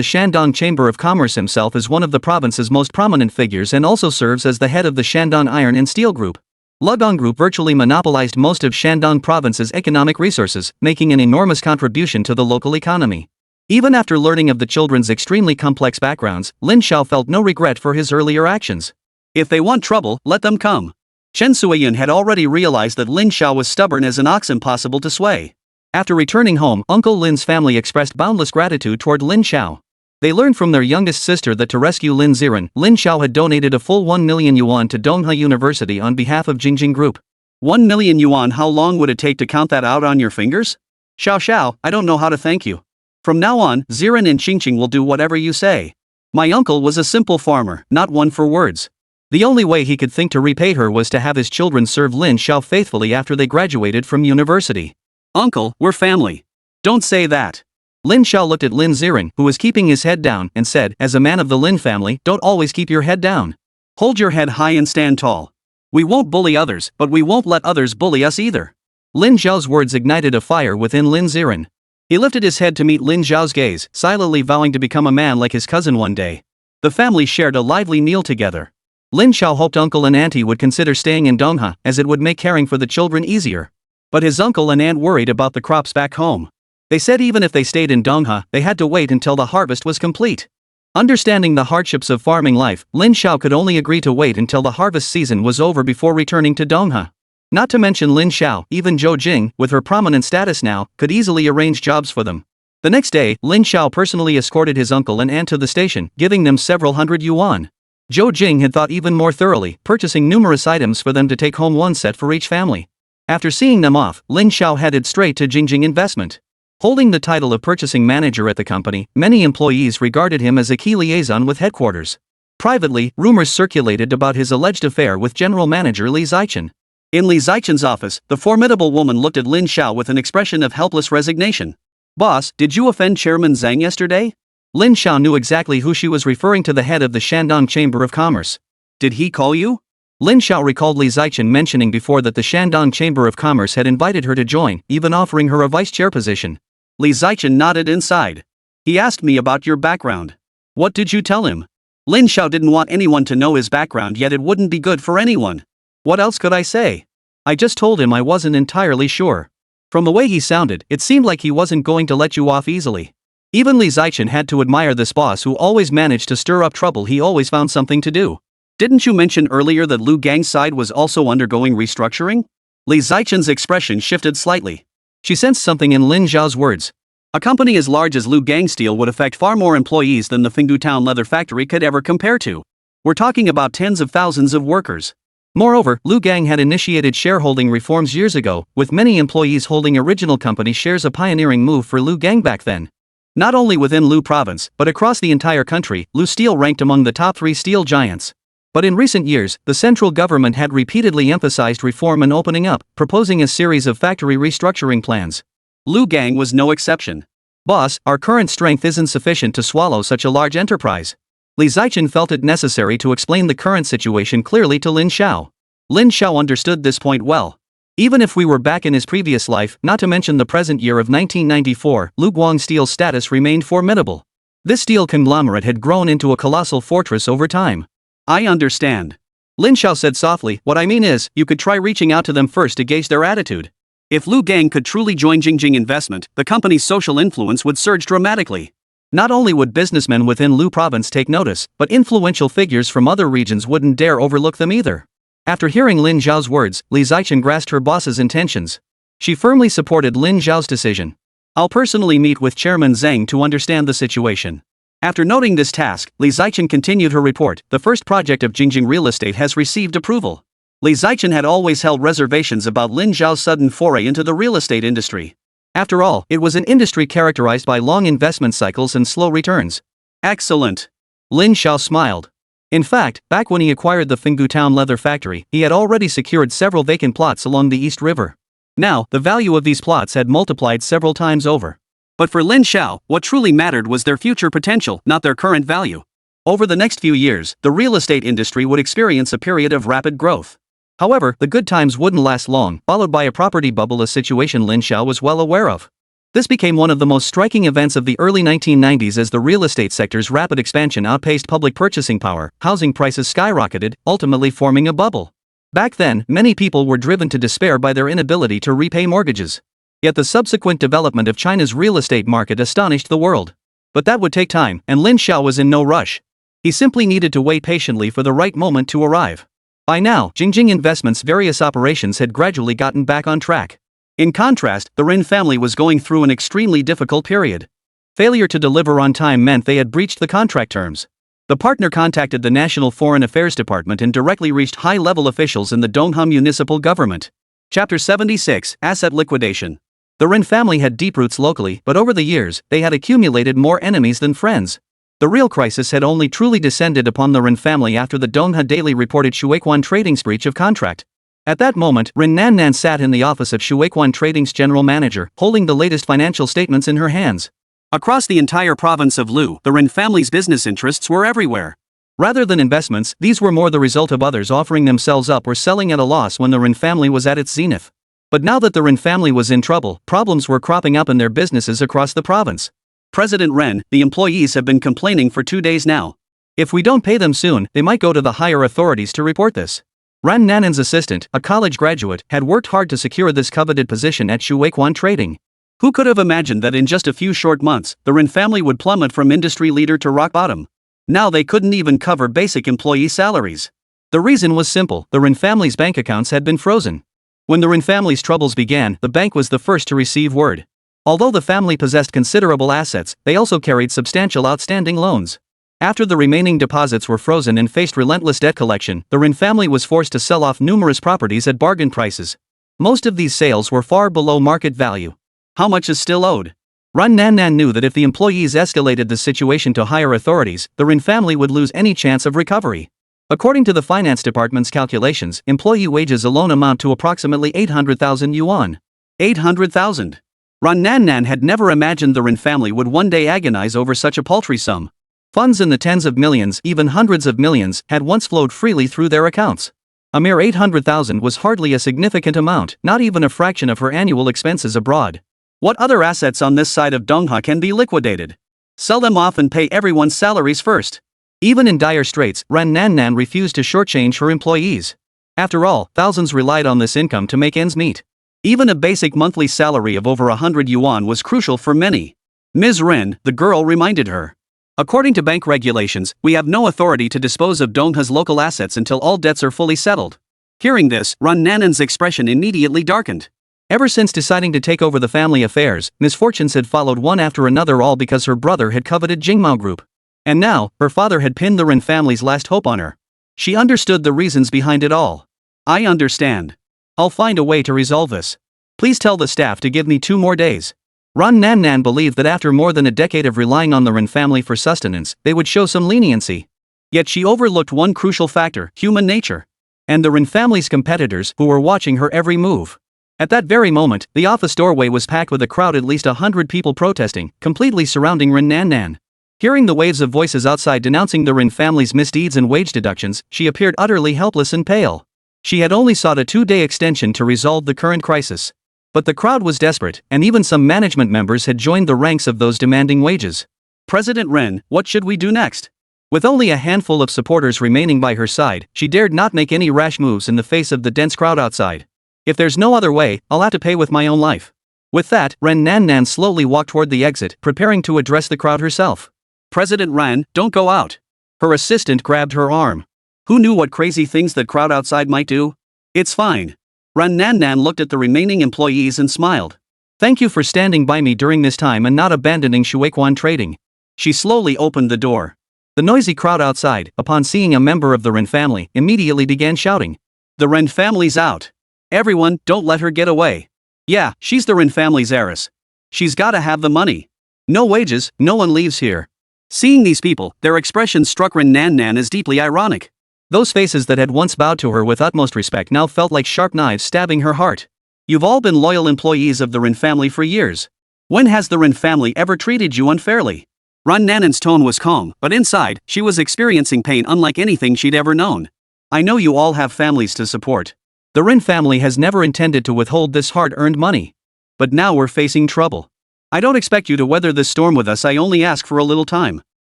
Shandong Chamber of Commerce himself is one of the province's most prominent figures and also serves as the head of the Shandong Iron and Steel Group. Lugong Group virtually monopolized most of Shandong province's economic resources, making an enormous contribution to the local economy. Even after learning of the children's extremely complex backgrounds, Lin Xiao felt no regret for his earlier actions. If they want trouble, let them come. Chen Suiyun had already realized that Lin Xiao was stubborn as an ox, impossible to sway. After returning home, Uncle Lin's family expressed boundless gratitude toward Lin Xiao. They learned from their youngest sister that to rescue Lin Ziren, Lin Xiao had donated a full 1 million yuan to Donghua University on behalf of Jingjing Group. 1 million yuan, how long would it take to count that out on your fingers? Xiao, I don't know how to thank you. From now on, Ziren and Qingqing will do whatever you say. My uncle was a simple farmer, not one for words. The only way he could think to repay her was to have his children serve Lin Xiao faithfully after they graduated from university. Uncle, we're family. Don't say that. Lin Xiao looked at Lin Ziren, who was keeping his head down, and said, as a man of the Lin family, don't always keep your head down. Hold your head high and stand tall. We won't bully others, but we won't let others bully us either. Lin Zhao's words ignited a fire within Lin Ziren. He lifted his head to meet Lin Zhao's gaze, silently vowing to become a man like his cousin one day. The family shared a lively meal together. Lin Zhao hoped uncle and auntie would consider staying in Dongha, as it would make caring for the children easier. But his uncle and aunt worried about the crops back home. They said even if they stayed in Dongha, they had to wait until the harvest was complete. Understanding the hardships of farming life, Lin Zhao could only agree to wait until the harvest season was over before returning to Dongha. Not to mention Lin Zhao, even Zhou Jing, with her prominent status now, could easily arrange jobs for them. The next day, Lin Zhao personally escorted his uncle and aunt to the station, giving them several hundred yuan. Zhou Jing had thought even more thoroughly, purchasing numerous items for them to take home, one set for each family. After seeing them off, Lin Zhao headed straight to Jingjing Investment. Holding the title of purchasing manager at the company, many employees regarded him as a key liaison with headquarters. Privately, rumors circulated about his alleged affair with general manager Li Zichen. In Li Zichen's office, the formidable woman looked at Lin Zhao with an expression of helpless resignation. "Boss, did you offend Chairman Zhang yesterday?" Lin Zhao knew exactly who she was referring to, the head of the Shandong Chamber of Commerce. "Did he call you?" Lin Zhao recalled Li Zichen mentioning before that the Shandong Chamber of Commerce had invited her to join, even offering her a vice chair position. Li Zichen nodded inside. "He asked me about your background. What did you tell him?" Lin Zhao didn't want anyone to know his background, yet it wouldn't be good for anyone. "What else could I say? I just told him I wasn't entirely sure." From the way he sounded, it seemed like he wasn't going to let you off easily. Even Li Zichen had to admire this boss who always managed to stir up trouble. He always found something to do. "Didn't you mention earlier that Lu Gang's side was also undergoing restructuring?" Li Zichen's expression shifted slightly. She sensed something in Lin Zhao's words. A company as large as Lu Gang Steel would affect far more employees than the Fengdu Town leather factory could ever compare to. We're talking about tens of thousands of workers. Moreover, Lu Gang had initiated shareholding reforms years ago, with many employees holding original company shares, a pioneering move for Lu Gang back then. Not only within Lu province, but across the entire country, Lu Steel ranked among the top 3 steel giants. But in recent years, the central government had repeatedly emphasized reform and opening up, proposing a series of factory restructuring plans. Lu Gang was no exception. "Boss, our current strength isn't sufficient to swallow such a large enterprise." Li Zichen felt it necessary to explain the current situation clearly to Lin Zhao. Lin Zhao understood this point well. Even if we were back in his previous life, not to mention the present year of 1994, Lu Guang Steel's status remained formidable. This steel conglomerate had grown into a colossal fortress over time. "I understand," Lin Zhao said softly. "What I mean is, you could try reaching out to them first to gauge their attitude. If Lu Gang could truly join Jingjing Investment, the company's social influence would surge dramatically. Not only would businessmen within Lu province take notice, but influential figures from other regions wouldn't dare overlook them either." After hearing Lin Zhao's words, Li Zichen grasped her boss's intentions. She firmly supported Lin Zhao's decision. "I'll personally meet with Chairman Zhang to understand the situation." After noting this task, Li Zichen continued her report. "The first project of Jingjing Real Estate has received approval." Li Zichen had always held reservations about Lin Zhao's sudden foray into the real estate industry. After all, it was an industry characterized by long investment cycles and slow returns. "Excellent." Lin Zhao smiled. In fact, back when he acquired the Fengdu Town leather factory, he had already secured several vacant plots along the East River. Now, the value of these plots had multiplied several times over. But for Lin Zhao, what truly mattered was their future potential, not their current value. Over the next few years, the real estate industry would experience a period of rapid growth. However, the good times wouldn't last long, followed by a property bubble, a situation Lin Zhao was well aware of. This became one of the most striking events of the early 1990s as the real estate sector's rapid expansion outpaced public purchasing power. Housing prices skyrocketed, ultimately forming a bubble. Back then, many people were driven to despair by their inability to repay mortgages. Yet the subsequent development of China's real estate market astonished the world. But that would take time, and Lin Zhao was in no rush. He simply needed to wait patiently for the right moment to arrive. By now, Jingjing Investment's various operations had gradually gotten back on track. In contrast, the Rin family was going through an extremely difficult period. Failure to deliver on time meant they had breached the contract terms. The partner contacted the National Foreign Affairs Department and directly reached high-level officials in the Dongha municipal government. Chapter 76, Asset Liquidation. The Rin family had deep roots locally, but over the years, they had accumulated more enemies than friends. The real crisis had only truly descended upon the Rin family after the Dongha Daily reported Shuequan Trading's breach of contract. At that moment, Rin Nannan sat in the office of Shuequan Trading's general manager, holding the latest financial statements in her hands. Across the entire province of Lu, the Rin family's business interests were everywhere. Rather than investments, these were more the result of others offering themselves up or selling at a loss when the Ren family was at its zenith. But now that the Ren family was in trouble, problems were cropping up in their businesses across the province. President Ren, the employees have been complaining for 2 days now. If we don't pay them soon, they might go to the higher authorities to report this. Ran Nanan's assistant, a college graduate, had worked hard to secure this coveted position at Shuequan Trading. Who could have imagined that in just a few short months, the Ren family would plummet from industry leader to rock bottom? Now they couldn't even cover basic employee salaries. The reason was simple: the Ren family's bank accounts had been frozen. When the Ren family's troubles began, the bank was the first to receive word. Although the family possessed considerable assets, they also carried substantial outstanding loans. After the remaining deposits were frozen and faced relentless debt collection, the Ren family was forced to sell off numerous properties at bargain prices. Most of these sales were far below market value. How much is still owed? Ran Nanan knew that if the employees escalated the situation to higher authorities, the Ren family would lose any chance of recovery. According to the finance department's calculations, employee wages alone amount to approximately 800,000 yuan. 800,000. Ran Nanan had never imagined the Ren family would one day agonize over such a paltry sum. Funds in the tens of millions, even hundreds of millions, had once flowed freely through their accounts. A mere 800,000 was hardly a significant amount, not even a fraction of her annual expenses abroad. What other assets on this side of Dongha can be liquidated? Sell them off and pay everyone's salaries first. Even in dire straits, Ran Nanan refused to shortchange her employees. After all, thousands relied on this income to make ends meet. Even a basic monthly salary of over 100 yuan was crucial for many. Ms. Ren, the girl, reminded her. According to bank regulations, we have no authority to dispose of Dongha's local assets until all debts are fully settled. Hearing this, Ran Nanan's expression immediately darkened. Ever since deciding to take over the family affairs, misfortunes had followed one after another, all because her brother had coveted Jingmao Group. And now, her father had pinned the Ren family's last hope on her. She understood the reasons behind it all. I understand. I'll find a way to resolve this. Please tell the staff to give me 2 more days. Ran Nanan believed that after more than a decade of relying on the Ren family for sustenance, they would show some leniency. Yet she overlooked one crucial factor: human nature. And the Ren family's competitors, who were watching her every move. At that very moment, the office doorway was packed with a crowd, at least 100 people protesting, completely surrounding Ran Nanan. Hearing the waves of voices outside denouncing the Ren family's misdeeds and wage deductions, she appeared utterly helpless and pale. She had only sought a 2-day extension to resolve the current crisis. But the crowd was desperate, and even some management members had joined the ranks of those demanding wages. President Ren, what should we do next? With only a handful of supporters remaining by her side, she dared not make any rash moves in the face of the dense crowd outside. If there's no other way, I'll have to pay with my own life. With that, Ran Nanan slowly walked toward the exit, preparing to address the crowd herself. President Ran, don't go out. Her assistant grabbed her arm. Who knew what crazy things that crowd outside might do? It's fine. Ran Nanan looked at the remaining employees and smiled. Thank you for standing by me during this time and not abandoning Shuequan Trading. She slowly opened the door. The noisy crowd outside, upon seeing a member of the Ren family, immediately began shouting. The Ren family's out. Everyone, don't let her get away. Yeah, she's the Ren family's heiress. She's gotta have the money. No wages, no one leaves here. Seeing these people, their expressions struck Ran Nanan as deeply ironic. Those faces that had once bowed to her with utmost respect now felt like sharp knives stabbing her heart. You've all been loyal employees of the Ren family for years. When has the Ren family ever treated you unfairly? Ran Nanan's tone was calm, but inside, she was experiencing pain unlike anything she'd ever known. I know you all have families to support. The Ren family has never intended to withhold this hard-earned money. But now we're facing trouble. I don't expect you to weather this storm with us, I only ask for a little time.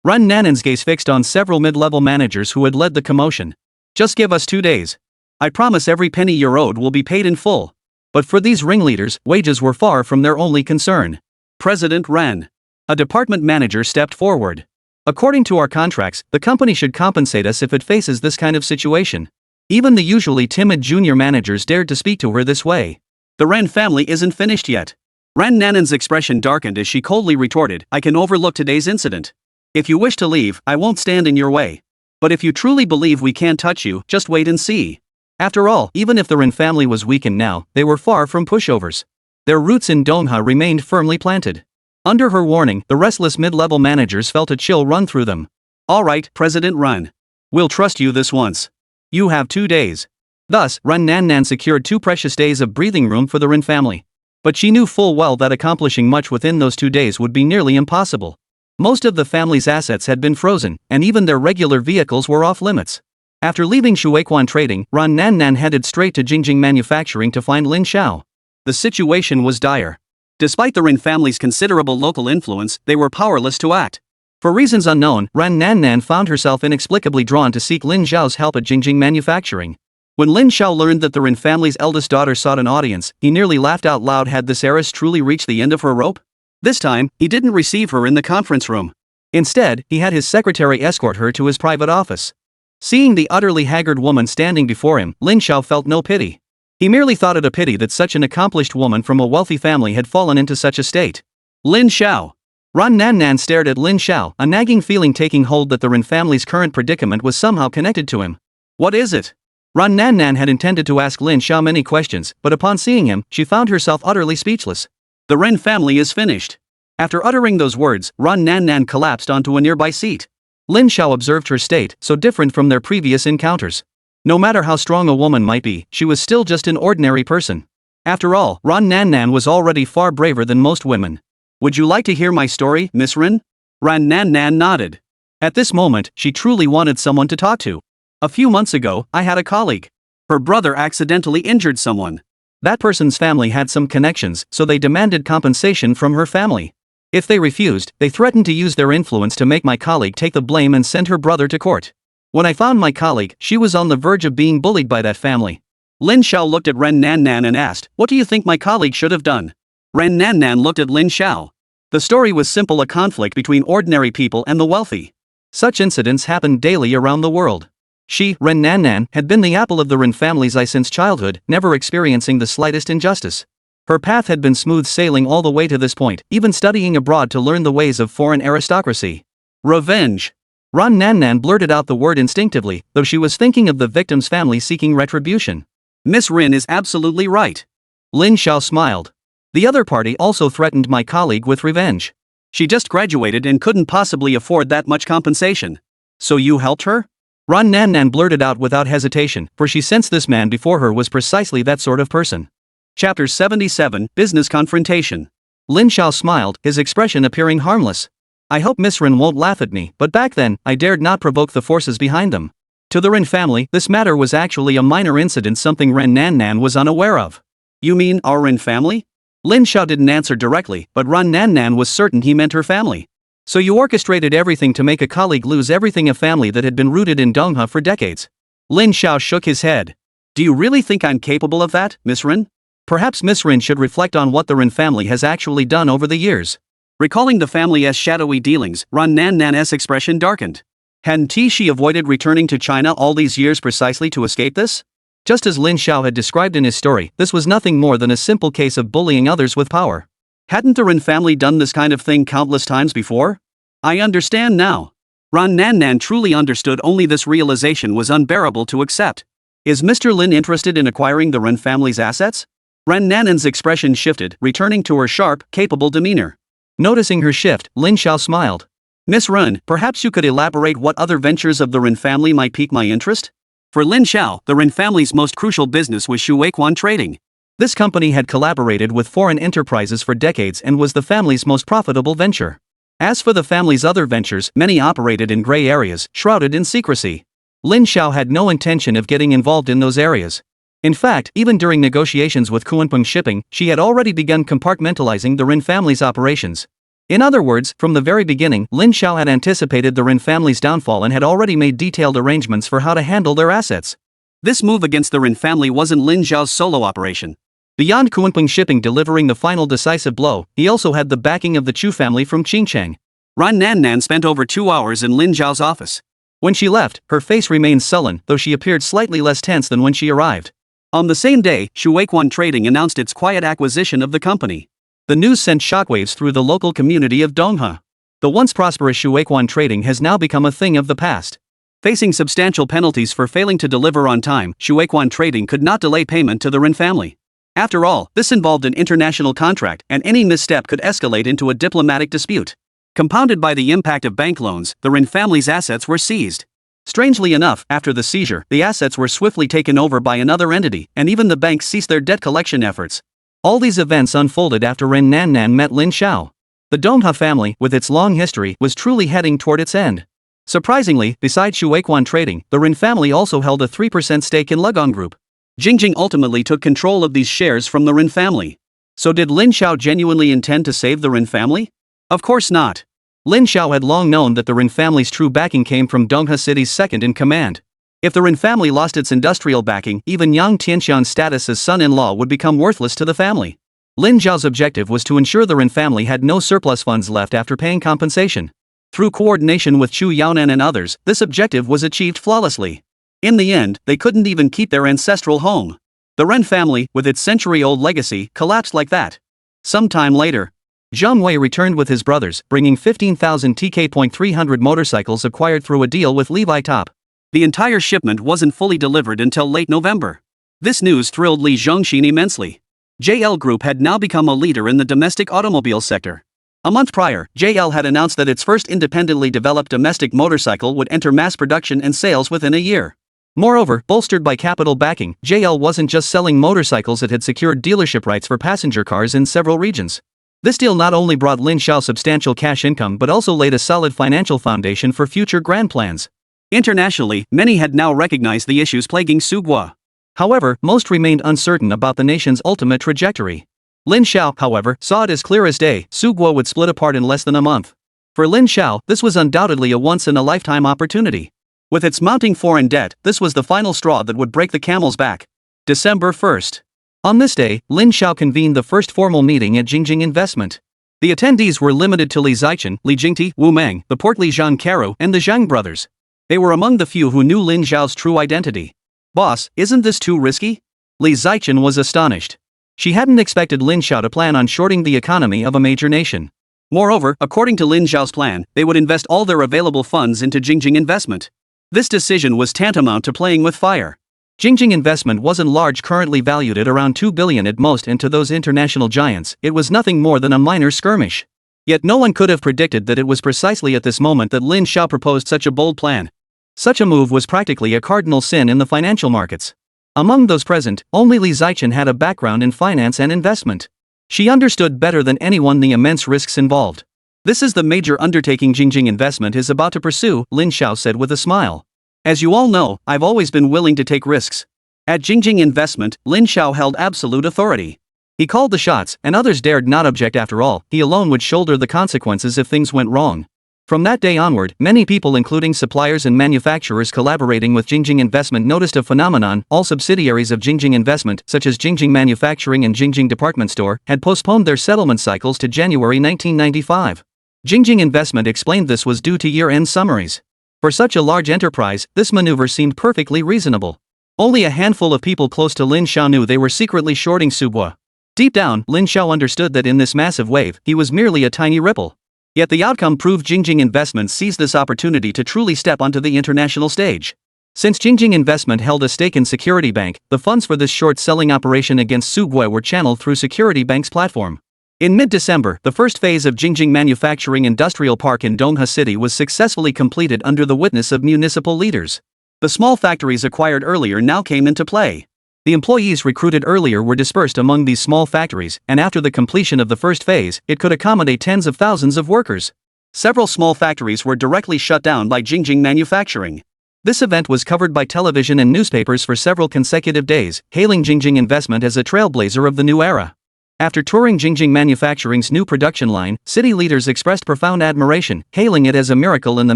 Ran Nanan's gaze fixed on several mid-level managers who had led the commotion. Just give us 2 days. I promise every penny you're owed will be paid in full. But for these ringleaders, wages were far from their only concern. President Ran. A department manager stepped forward. According to our contracts, the company should compensate us if it faces this kind of situation. Even the usually timid junior managers dared to speak to her this way. The Ran family isn't finished yet. Ran Nanan's expression darkened as she coldly retorted, I can overlook today's incident. If you wish to leave, I won't stand in your way. But if you truly believe we can't touch you, just wait and see. After all, even if the Ren family was weakened now, they were far from pushovers. Their roots in Dongha remained firmly planted. Under her warning, the restless mid-level managers felt a chill run through them. All right, President Ran. We'll trust you this once. You have 2 days. Thus, Ran Nanan secured 2 precious days of breathing room for the Ren family. But she knew full well that accomplishing much within those 2 days would be nearly impossible. Most of the family's assets had been frozen, and even their regular vehicles were off limits. After leaving Shuequan Trading, Ran Nan headed straight to Jingjing Manufacturing to find Lin Xiao. The situation was dire. Despite the Rin family's considerable local influence, they were powerless to act. For reasons unknown, Ran Nan found herself inexplicably drawn to seek Lin Xiao's help at Jingjing Manufacturing. When Lin Xiao learned that the Rin family's eldest daughter sought an audience, he nearly laughed out loud. Had this heiress truly reached the end of her rope? This time, he didn't receive her in the conference room. Instead, he had his secretary escort her to his private office. Seeing the utterly haggard woman standing before him, Lin Xiao felt no pity. He merely thought it a pity that such an accomplished woman from a wealthy family had fallen into such a state. Lin Xiao. Ran Nan stared at Lin Xiao, a nagging feeling taking hold that the Rin family's current predicament was somehow connected to him. What is it? Ran Nan had intended to ask Lin Xiao many questions, but upon seeing him, she found herself utterly speechless. The Ren family is finished. After uttering those words, Ran Nan collapsed onto a nearby seat. Lin Xiao observed her state, so different from their previous encounters. No matter how strong a woman might be, she was still just an ordinary person. After all, Ran Nan was already far braver than most women. Would you like to hear my story, Miss Rin? Ran Nan nodded. At this moment, she truly wanted someone to talk to. A few months ago, I had a colleague. Her brother accidentally injured someone. That person's family had some connections, so they demanded compensation from her family. If they refused, they threatened to use their influence to make my colleague take the blame and send her brother to court. When I found my colleague, she was on the verge of being bullied by that family. Lin Xiao looked at Ren Nan and asked, "What do you think my colleague should have done?" Ren Nan looked at Lin Xiao. The story was simple: a conflict between ordinary people and the wealthy. Such incidents happened daily around the world. She, Ren Nan, had been the apple of the Ren family's eye since childhood, never experiencing the slightest injustice. Her path had been smooth sailing all the way to this point, even studying abroad to learn the ways of foreign aristocracy. Revenge. Ran Nan blurted out the word instinctively, though she was thinking of the victim's family seeking retribution. Miss Rin is absolutely right. Lin Xiao smiled. The other party also threatened my colleague with revenge. She just graduated and couldn't possibly afford that much compensation. So you helped her? Ran Nan blurted out without hesitation, for she sensed this man before her was precisely that sort of person. Chapter 77, Business Confrontation. Lin Xiao smiled, his expression appearing harmless. I hope Miss Rin won't laugh at me, but back then, I dared not provoke the forces behind them. To the Rin family, this matter was actually a minor incident, something Ren Nan was unaware of. You mean our Rin family? Lin Xiao didn't answer directly, but Ran Nan was certain he meant her family. So you orchestrated everything to make a colleague lose everything, a family that had been rooted in Donghua for decades. Lin Xiao shook his head. Do you really think I'm capable of that, Miss Rin? Perhaps Miss Rin should reflect on what the Rin family has actually done over the years. Recalling the family's shadowy dealings, Ran Nan's expression darkened. Hadn't she avoided returning to China all these years precisely to escape this? Just as Lin Xiao had described in his story, this was nothing more than a simple case of bullying others with power. Hadn't the Rin family done this kind of thing countless times before? I understand now. Ran Nan truly understood, only this realization was unbearable to accept. Is Mr. Lin interested in acquiring the Rin family's assets? Ran Nan's expression shifted, returning to her sharp, capable demeanor. Noticing her shift, Lin Xiao smiled. Miss Rin, perhaps you could elaborate what other ventures of the Rin family might pique my interest? For Lin Xiao, the Rin family's most crucial business was Shuequan Trading. This company had collaborated with foreign enterprises for decades and was the family's most profitable venture. As for the family's other ventures, many operated in gray areas, shrouded in secrecy. Lin Xiao had no intention of getting involved in those areas. In fact, even during negotiations with Kunpeng Shipping, she had already begun compartmentalizing the Rin family's operations. In other words, from the very beginning, Lin Xiao had anticipated the Rin family's downfall and had already made detailed arrangements for how to handle their assets. This move against the Rin family wasn't Lin Xiao's solo operation. Beyond Kunpeng Shipping delivering the final decisive blow, he also had the backing of the Chu family from Qingcheng. Ran Nan spent over 2 hours in Lin Xiao's office. When she left, her face remained sullen, though she appeared slightly less tense than when she arrived. On the same day, Shuequan Trading announced its quiet acquisition of the company. The news sent shockwaves through the local community of Donghua. The once prosperous Shuequan Trading has now become a thing of the past. Facing substantial penalties for failing to deliver on time, Shuequan Trading could not delay payment to the Rin family. After all, this involved an international contract, and any misstep could escalate into a diplomatic dispute. Compounded by the impact of bank loans, the Rin family's assets were seized. Strangely enough, after the seizure, the assets were swiftly taken over by another entity, and even the banks ceased their debt collection efforts. All these events unfolded after Ren Nan met Lin Xiao. The Donghua family, with its long history, was truly heading toward its end. Surprisingly, besides Shuequan Trading, the Rin family also held a 3% stake in Legong Group. Jingjing ultimately took control of these shares from the Rin family. So did Lin Xiao genuinely intend to save the Rin family? Of course not. Lin Xiao had long known that the Rin family's true backing came from Donghua City's second-in-command. If the Rin family lost its industrial backing, even Yang Tianxian's status as son-in-law would become worthless to the family. Lin Xiao's objective was to ensure the Rin family had no surplus funds left after paying compensation. Through coordination with Chu Yaonan and others, this objective was achieved flawlessly. In the end, they couldn't even keep their ancestral home. The Ren family, with its century-old legacy, collapsed like that. Some time later, Zhang Wei returned with his brothers, bringing 15,000 TK.300 motorcycles acquired through a deal with Levi Top. The entire shipment wasn't fully delivered until late November. This news thrilled Li Zhongxin immensely. JL Group had now become a leader in the domestic automobile sector. A month prior, JL had announced that its first independently developed domestic motorcycle would enter mass production and sales within a year. Moreover, bolstered by capital backing, JL wasn't just selling motorcycles, it had secured dealership rights for passenger cars in several regions. This deal not only brought Lin Xiao substantial cash income but also laid a solid financial foundation for future grand plans. Internationally, many had now recognized the issues plaguing Sugua. However, most remained uncertain about the nation's ultimate trajectory. Lin Xiao, however, saw it as clear as day: Sugua would split apart in less than a month. For Lin Xiao, this was undoubtedly a once-in-a-lifetime opportunity. With its mounting foreign debt, this was the final straw that would break the camel's back. December 1st. On this day, Lin Xiao convened the first formal meeting at Jingjing Investment. The attendees were limited to Li Zichen, Li Jingti, Wu Meng, the portly Zhang Caru, and the Zhang brothers. They were among the few who knew Lin Xiao's true identity. "Boss, isn't this too risky?" Li Zichen was astonished. She hadn't expected Lin Xiao to plan on shorting the economy of a major nation. Moreover, according to Lin Xiao's plan, they would invest all their available funds into Jingjing Investment. This decision was tantamount to playing with fire. Jingjing Investment wasn't large, currently valued at around 2 billion at most, and to those international giants, it was nothing more than a minor skirmish. Yet no one could have predicted that it was precisely at this moment that Lin Xiao proposed such a bold plan. Such a move was practically a cardinal sin in the financial markets. Among those present, only Li Zichen had a background in finance and investment. She understood better than anyone the immense risks involved. "This is the major undertaking Jingjing Investment is about to pursue," Lin Xiao said with a smile. "As you all know, I've always been willing to take risks." At Jingjing Investment, Lin Xiao held absolute authority. He called the shots, and others dared not object. After all, he alone would shoulder the consequences if things went wrong. From that day onward, many people, including suppliers and manufacturers collaborating with Jingjing Investment, noticed a phenomenon. All subsidiaries of Jingjing Investment, such as Jingjing Manufacturing and Jingjing Department Store, had postponed their settlement cycles to January 1995. Jingjing Investment explained this was due to year-end summaries. For such a large enterprise, this maneuver seemed perfectly reasonable. Only a handful of people close to Lin Xiao knew they were secretly shorting Subua. Deep down, Lin Xiao understood that in this massive wave, he was merely a tiny ripple. Yet the outcome proved Jingjing Investment seized this opportunity to truly step onto the international stage. Since Jingjing Investment held a stake in Security Bank, the funds for this short-selling operation against Sugui were channeled through Security Bank's platform. In mid-December, the first phase of Jingjing Manufacturing Industrial Park in Donghua City was successfully completed under the witness of municipal leaders. The small factories acquired earlier now came into play. The employees recruited earlier were dispersed among these small factories, and after the completion of the first phase, it could accommodate tens of thousands of workers. Several small factories were directly shut down by Jingjing Manufacturing. This event was covered by television and newspapers for several consecutive days, hailing Jingjing Investment as a trailblazer of the new era. After touring Jingjing Manufacturing's new production line, city leaders expressed profound admiration, hailing it as a miracle in the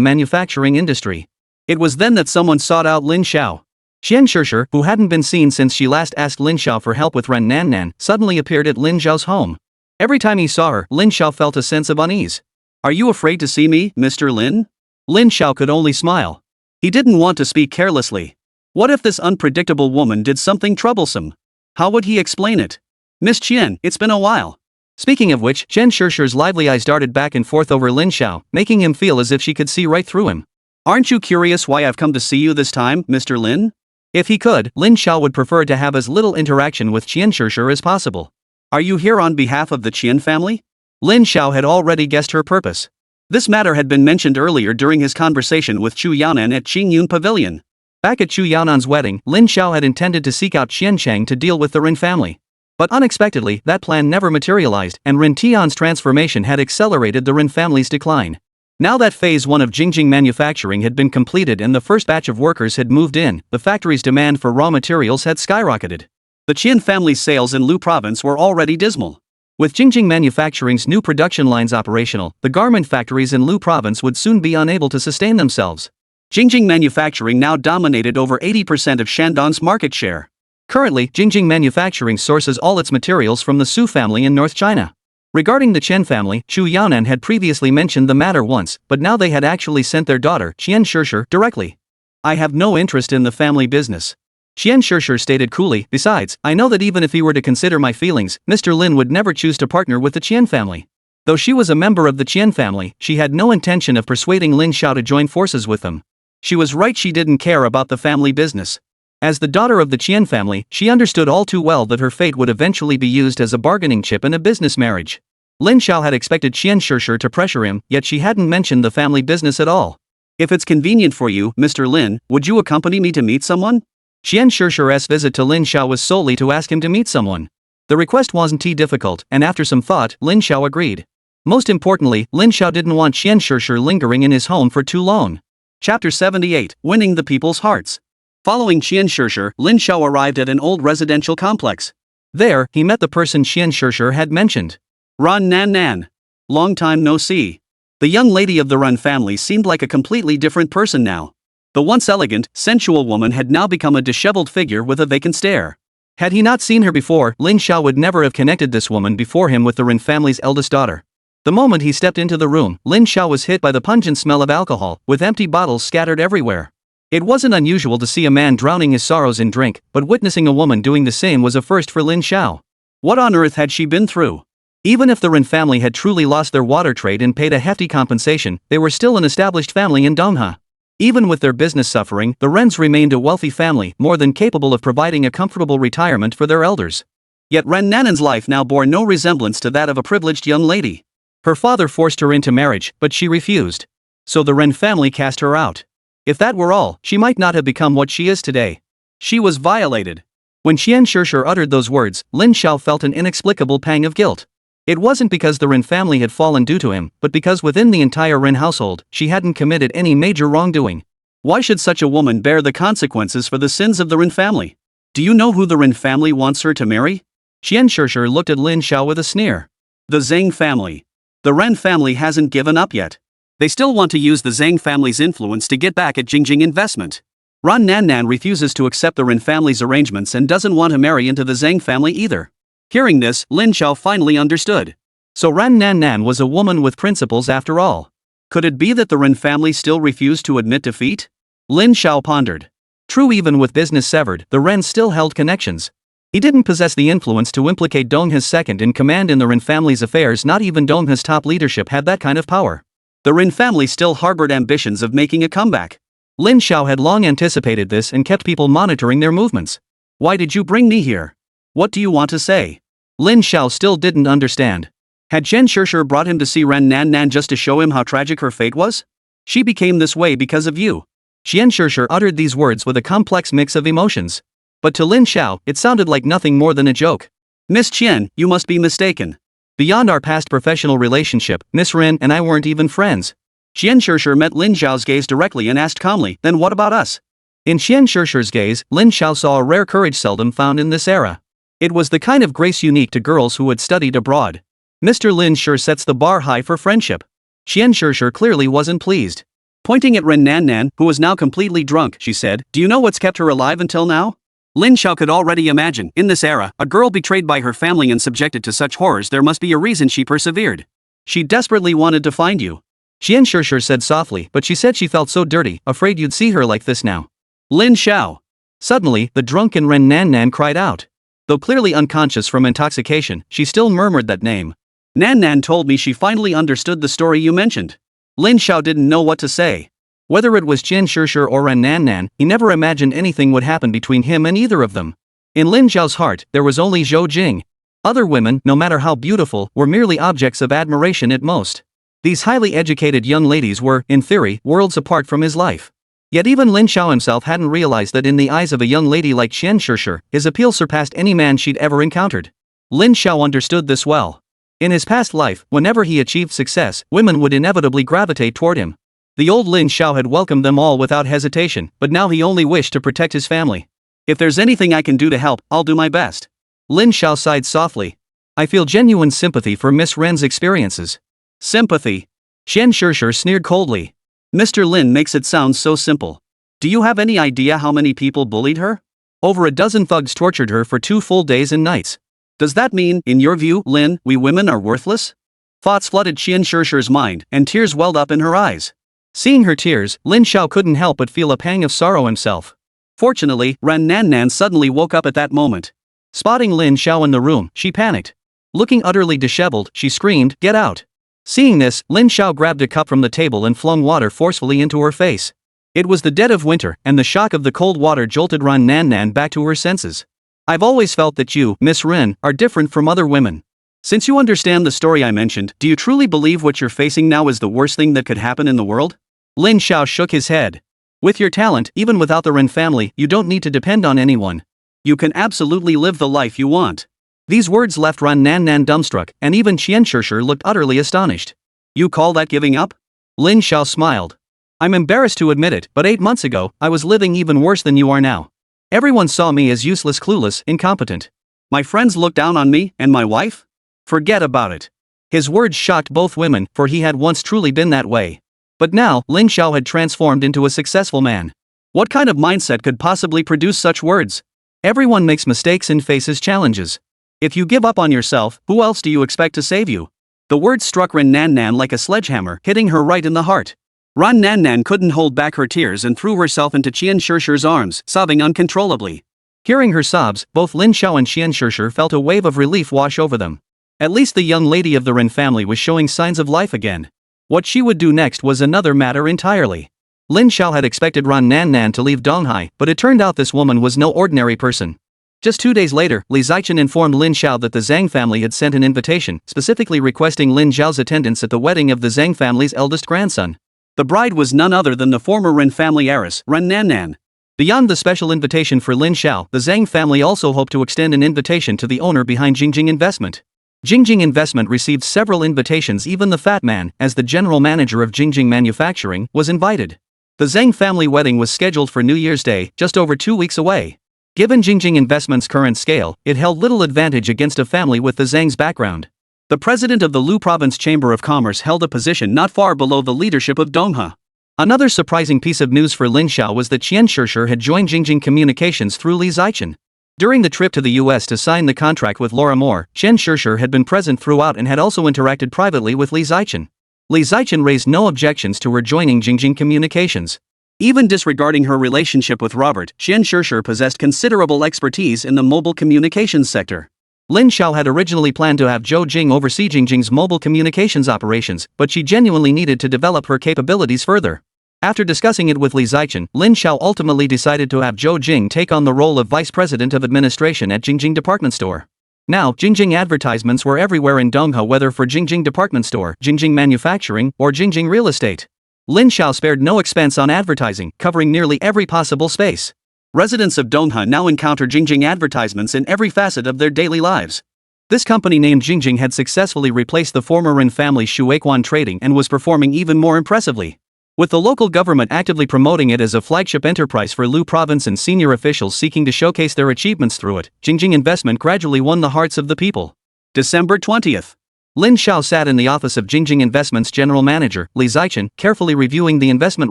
manufacturing industry. It was then that someone sought out Lin Xiao. Qian Shishir, who hadn't been seen since she last asked Lin Xiao for help with Ren Nan, suddenly appeared at Lin Xiao's home. Every time he saw her, Lin Xiao felt a sense of unease. "Are you afraid to see me, Mr. Lin?" Lin Xiao could only smile. He didn't want to speak carelessly. What if this unpredictable woman did something troublesome? How would he explain it? "Miss Qian, it's been a while." Speaking of which, Qian Shishir's lively eyes darted back and forth over Lin Xiao, making him feel as if she could see right through him. "Aren't you curious why I've come to see you this time, Mr. Lin?" If he could, Lin Xiao would prefer to have as little interaction with Qian Shishir as possible. "Are you here on behalf of the Qian family?" Lin Xiao had already guessed her purpose. This matter had been mentioned earlier during his conversation with Chu Yaonan at Qingyun Pavilion. Back at Chu Yaonan's wedding, Lin Xiao had intended to seek out Qian Chang to deal with the Rin family. But unexpectedly, that plan never materialized, and Rin Tian's transformation had accelerated the Rin family's decline. Now that phase 1 of Jingjing manufacturing had been completed and the first batch of workers had moved in, the factory's demand for raw materials had skyrocketed. The Qian family's sales in Lu province were already dismal. With Jingjing manufacturing's new production lines operational, the garment factories in Lu province would soon be unable to sustain themselves. Jingjing manufacturing now dominated over 80% of Shandong's market share. Currently, Jingjing manufacturing sources all its materials from the Su family in North China. Regarding the Chen family, Chu Yaonan had previously mentioned the matter once, but now they had actually sent their daughter, Qian Shishir, directly. I have no interest in the family business. Qian Shishir stated coolly, besides, I know that even if he were to consider my feelings, Mr. Lin would never choose to partner with the Qian family. Though she was a member of the Qian family, she had no intention of persuading Lin Xiao to join forces with them. She was right, she didn't care about the family business. As the daughter of the Qian family, she understood all too well that her fate would eventually be used as a bargaining chip in a business marriage. Lin Xiao had expected Qian Shishir to pressure him, yet she hadn't mentioned the family business at all. If it's convenient for you, Mr. Lin, would you accompany me to meet someone? Qian Shishir's visit to Lin Xiao was solely to ask him to meet someone. The request wasn't too difficult, and after some thought, Lin Xiao agreed. Most importantly, Lin Xiao didn't want Qian Shishir lingering in his home for too long. Chapter 78, Winning the People's Hearts. Following Qian Shishir, Lin Xiao arrived at an old residential complex. There, he met the person Qian Shishir had mentioned. Ran Nan Nan. Long time no see. The young lady of the Ran family seemed like a completely different person now. The once elegant, sensual woman had now become a disheveled figure with a vacant stare. Had he not seen her before, Lin Xiao would never have connected this woman before him with the Ran family's eldest daughter. The moment he stepped into the room, Lin Xiao was hit by the pungent smell of alcohol, with empty bottles scattered everywhere. It wasn't unusual to see a man drowning his sorrows in drink, but witnessing a woman doing the same was a first for Lin Xiao. What on earth had she been through? Even if the Ren family had truly lost their water trade and paid a hefty compensation, they were still an established family in Dongha. Even with their business suffering, the Rens remained a wealthy family, more than capable of providing a comfortable retirement for their elders. Yet Ren Nanan's life now bore no resemblance to that of a privileged young lady. Her father forced her into marriage, but she refused. So the Ren family cast her out. If that were all, she might not have become what she is today. She was violated. When Qian Shishir uttered those words, Lin Xiao felt an inexplicable pang of guilt. It wasn't because the Ren family had fallen due to him, but because within the entire Ren household, she hadn't committed any major wrongdoing. Why should such a woman bear the consequences for the sins of the Ren family? Do you know who the Ren family wants her to marry? Qian Shishir looked at Lin Xiao with a sneer. The Zhang family. The Ren family hasn't given up yet. They still want to use the Zhang family's influence to get back at Jingjing investment. Ran Nan refuses to accept the Ren family's arrangements and doesn't want to marry into the Zhang family either. Hearing this, Lin Xiao finally understood. So Ran Nan was a woman with principles after all. Could it be that the Ren family still refused to admit defeat? Lin Xiao pondered. True, even with business severed, the Ren still held connections. He didn't possess the influence to implicate Dongha's second in command in the Ren family's affairs. Not even Dongha's top leadership had that kind of power. The Ren family still harbored ambitions of making a comeback. Lin Xiao had long anticipated this and kept people monitoring their movements. Why did you bring me here? What do you want to say? Lin Xiao still didn't understand. Had Qian Shishir brought him to see Ran Nan just to show him how tragic her fate was? She became this way because of you. Qian Shishir uttered these words with a complex mix of emotions. But to Lin Xiao, it sounded like nothing more than a joke. Miss Qian, you must be mistaken. Beyond our past professional relationship, Miss Rin and I weren't even friends. Qian Shishir met Lin Xiao's gaze directly and asked calmly, then what about us? In Qian Shishir's gaze, Lin Xiao saw a rare courage seldom found in this era. It was the kind of grace unique to girls who had studied abroad. Mr. Lin sure sets the bar high for friendship. Qian Shishir clearly wasn't pleased. Pointing at Ren Nan, who was now completely drunk, she said, do you know what's kept her alive until now? Lin Xiao could already imagine, in this era, a girl betrayed by her family and subjected to such horrors, there must be a reason she persevered. She desperately wanted to find you. Qian Shishir said softly, but she said she felt so dirty, afraid you'd see her like this now. Lin Xiao. Suddenly, the drunken Ren Nan cried out. Though clearly unconscious from intoxication, she still murmured that name. Nan told me she finally understood the story you mentioned. Lin Xiao didn't know what to say. Whether it was Qian Shishir or Ren Nan, he never imagined anything would happen between him and either of them. In Lin Xiao's heart, there was only Zhou Jing. Other women, no matter how beautiful, were merely objects of admiration at most. These highly educated young ladies were, in theory, worlds apart from his life. Yet even Lin Xiao himself hadn't realized that in the eyes of a young lady like Qian Shishir, his appeal surpassed any man she'd ever encountered. Lin Xiao understood this well. In his past life, whenever he achieved success, women would inevitably gravitate toward him. The old Lin Xiao had welcomed them all without hesitation, but now he only wished to protect his family. If there's anything I can do to help, I'll do my best. Lin Xiao sighed softly. I feel genuine sympathy for Miss Ren's experiences. Sympathy? Qian Shishir sneered coldly. Mr. Lin makes it sound so simple. Do you have any idea how many people bullied her? Over a dozen thugs tortured her for 2 full days and nights. Does that mean, in your view, Lin, we women are worthless? Thoughts flooded Qian Shishir's mind, and tears welled up in her eyes. Seeing her tears, Lin Xiao couldn't help but feel a pang of sorrow himself. Fortunately, Ran Nan suddenly woke up at that moment. Spotting Lin Xiao in the room, she panicked. Looking utterly disheveled, she screamed, "Get out!" Seeing this, Lin Xiao grabbed a cup from the table and flung water forcefully into her face. It was the dead of winter, and the shock of the cold water jolted Ran Nan back to her senses. I've always felt that you, Miss Ren, are different from other women. Since you understand the story I mentioned, do you truly believe what you're facing now is the worst thing that could happen in the world? Lin Xiao shook his head. With your talent, even without the Ren family, you don't need to depend on anyone. You can absolutely live the life you want. These words left Ran Nan dumbstruck, and even Qian Shishir looked utterly astonished. You call that giving up? Lin Xiao smiled. I'm embarrassed to admit it, but 8 months ago, I was living even worse than you are now. Everyone saw me as useless, clueless, incompetent. My friends looked down on me, and my wife? Forget about it. His words shocked both women, for he had once truly been that way. But now, Lin Xiao had transformed into a successful man. What kind of mindset could possibly produce such words? Everyone makes mistakes and faces challenges. If you give up on yourself, who else do you expect to save you? The words struck Ran Nan like a sledgehammer, hitting her right in the heart. Ran Nan couldn't hold back her tears and threw herself into Qian Shishir's arms, sobbing uncontrollably. Hearing her sobs, both Lin Xiao and Qian Shishir felt a wave of relief wash over them. At least the young lady of the Ren family was showing signs of life again. What she would do next was another matter entirely. Lin Xiao had expected Ran Nan to leave Donghai, but it turned out this woman was no ordinary person. Just 2 days later, Li Zichen informed Lin Xiao that the Zhang family had sent an invitation, specifically requesting Lin Xiao's attendance at the wedding of the Zhang family's eldest grandson. The bride was none other than the former Ren family heiress, Ran Nan. Beyond the special invitation for Lin Xiao, the Zhang family also hoped to extend an invitation to the owner behind Jingjing Investment. Jingjing Investment received several invitations, even the Fat Man, as the general manager of Jingjing Manufacturing, was invited. The Zhang family wedding was scheduled for New Year's Day, just over 2 weeks away. Given Jingjing Investment's current scale, it held little advantage against a family with the Zhang's background. The president of the Lu Province Chamber of Commerce held a position not far below the leadership of Dongha. Another surprising piece of news for Lin Xiao was that Qian Shishir had joined Jingjing Communications through Li Zichen. During the trip to the US to sign the contract with Laura Moore, Qian Shishir had been present throughout and had also interacted privately with Li Zichen. Li Zichen raised no objections to her joining Jingjing Communications. Even disregarding her relationship with Robert, Qian Shishir possessed considerable expertise in the mobile communications sector. Lin Xiao had originally planned to have Zhou Jing oversee Jingjing's mobile communications operations, but she genuinely needed to develop her capabilities further. After discussing it with Li Zichen, Lin Xiao ultimately decided to have Zhou Jing take on the role of Vice President of Administration at Jingjing Department Store. Now, Jingjing advertisements were everywhere in Dongha, whether for Jingjing Department Store, Jingjing Manufacturing, or Jingjing Real Estate. Lin Xiao spared no expense on advertising, covering nearly every possible space. Residents of Dongha now encounter Jingjing advertisements in every facet of their daily lives. This company named Jingjing had successfully replaced the former Ren family's Shuequan trading and was performing even more impressively. With the local government actively promoting it as a flagship enterprise for Lu Province and senior officials seeking to showcase their achievements through it, Jingjing Investment gradually won the hearts of the people. December 20th. Lin Xiao sat in the office of Jingjing Investment's general manager, Li Zichen, carefully reviewing the investment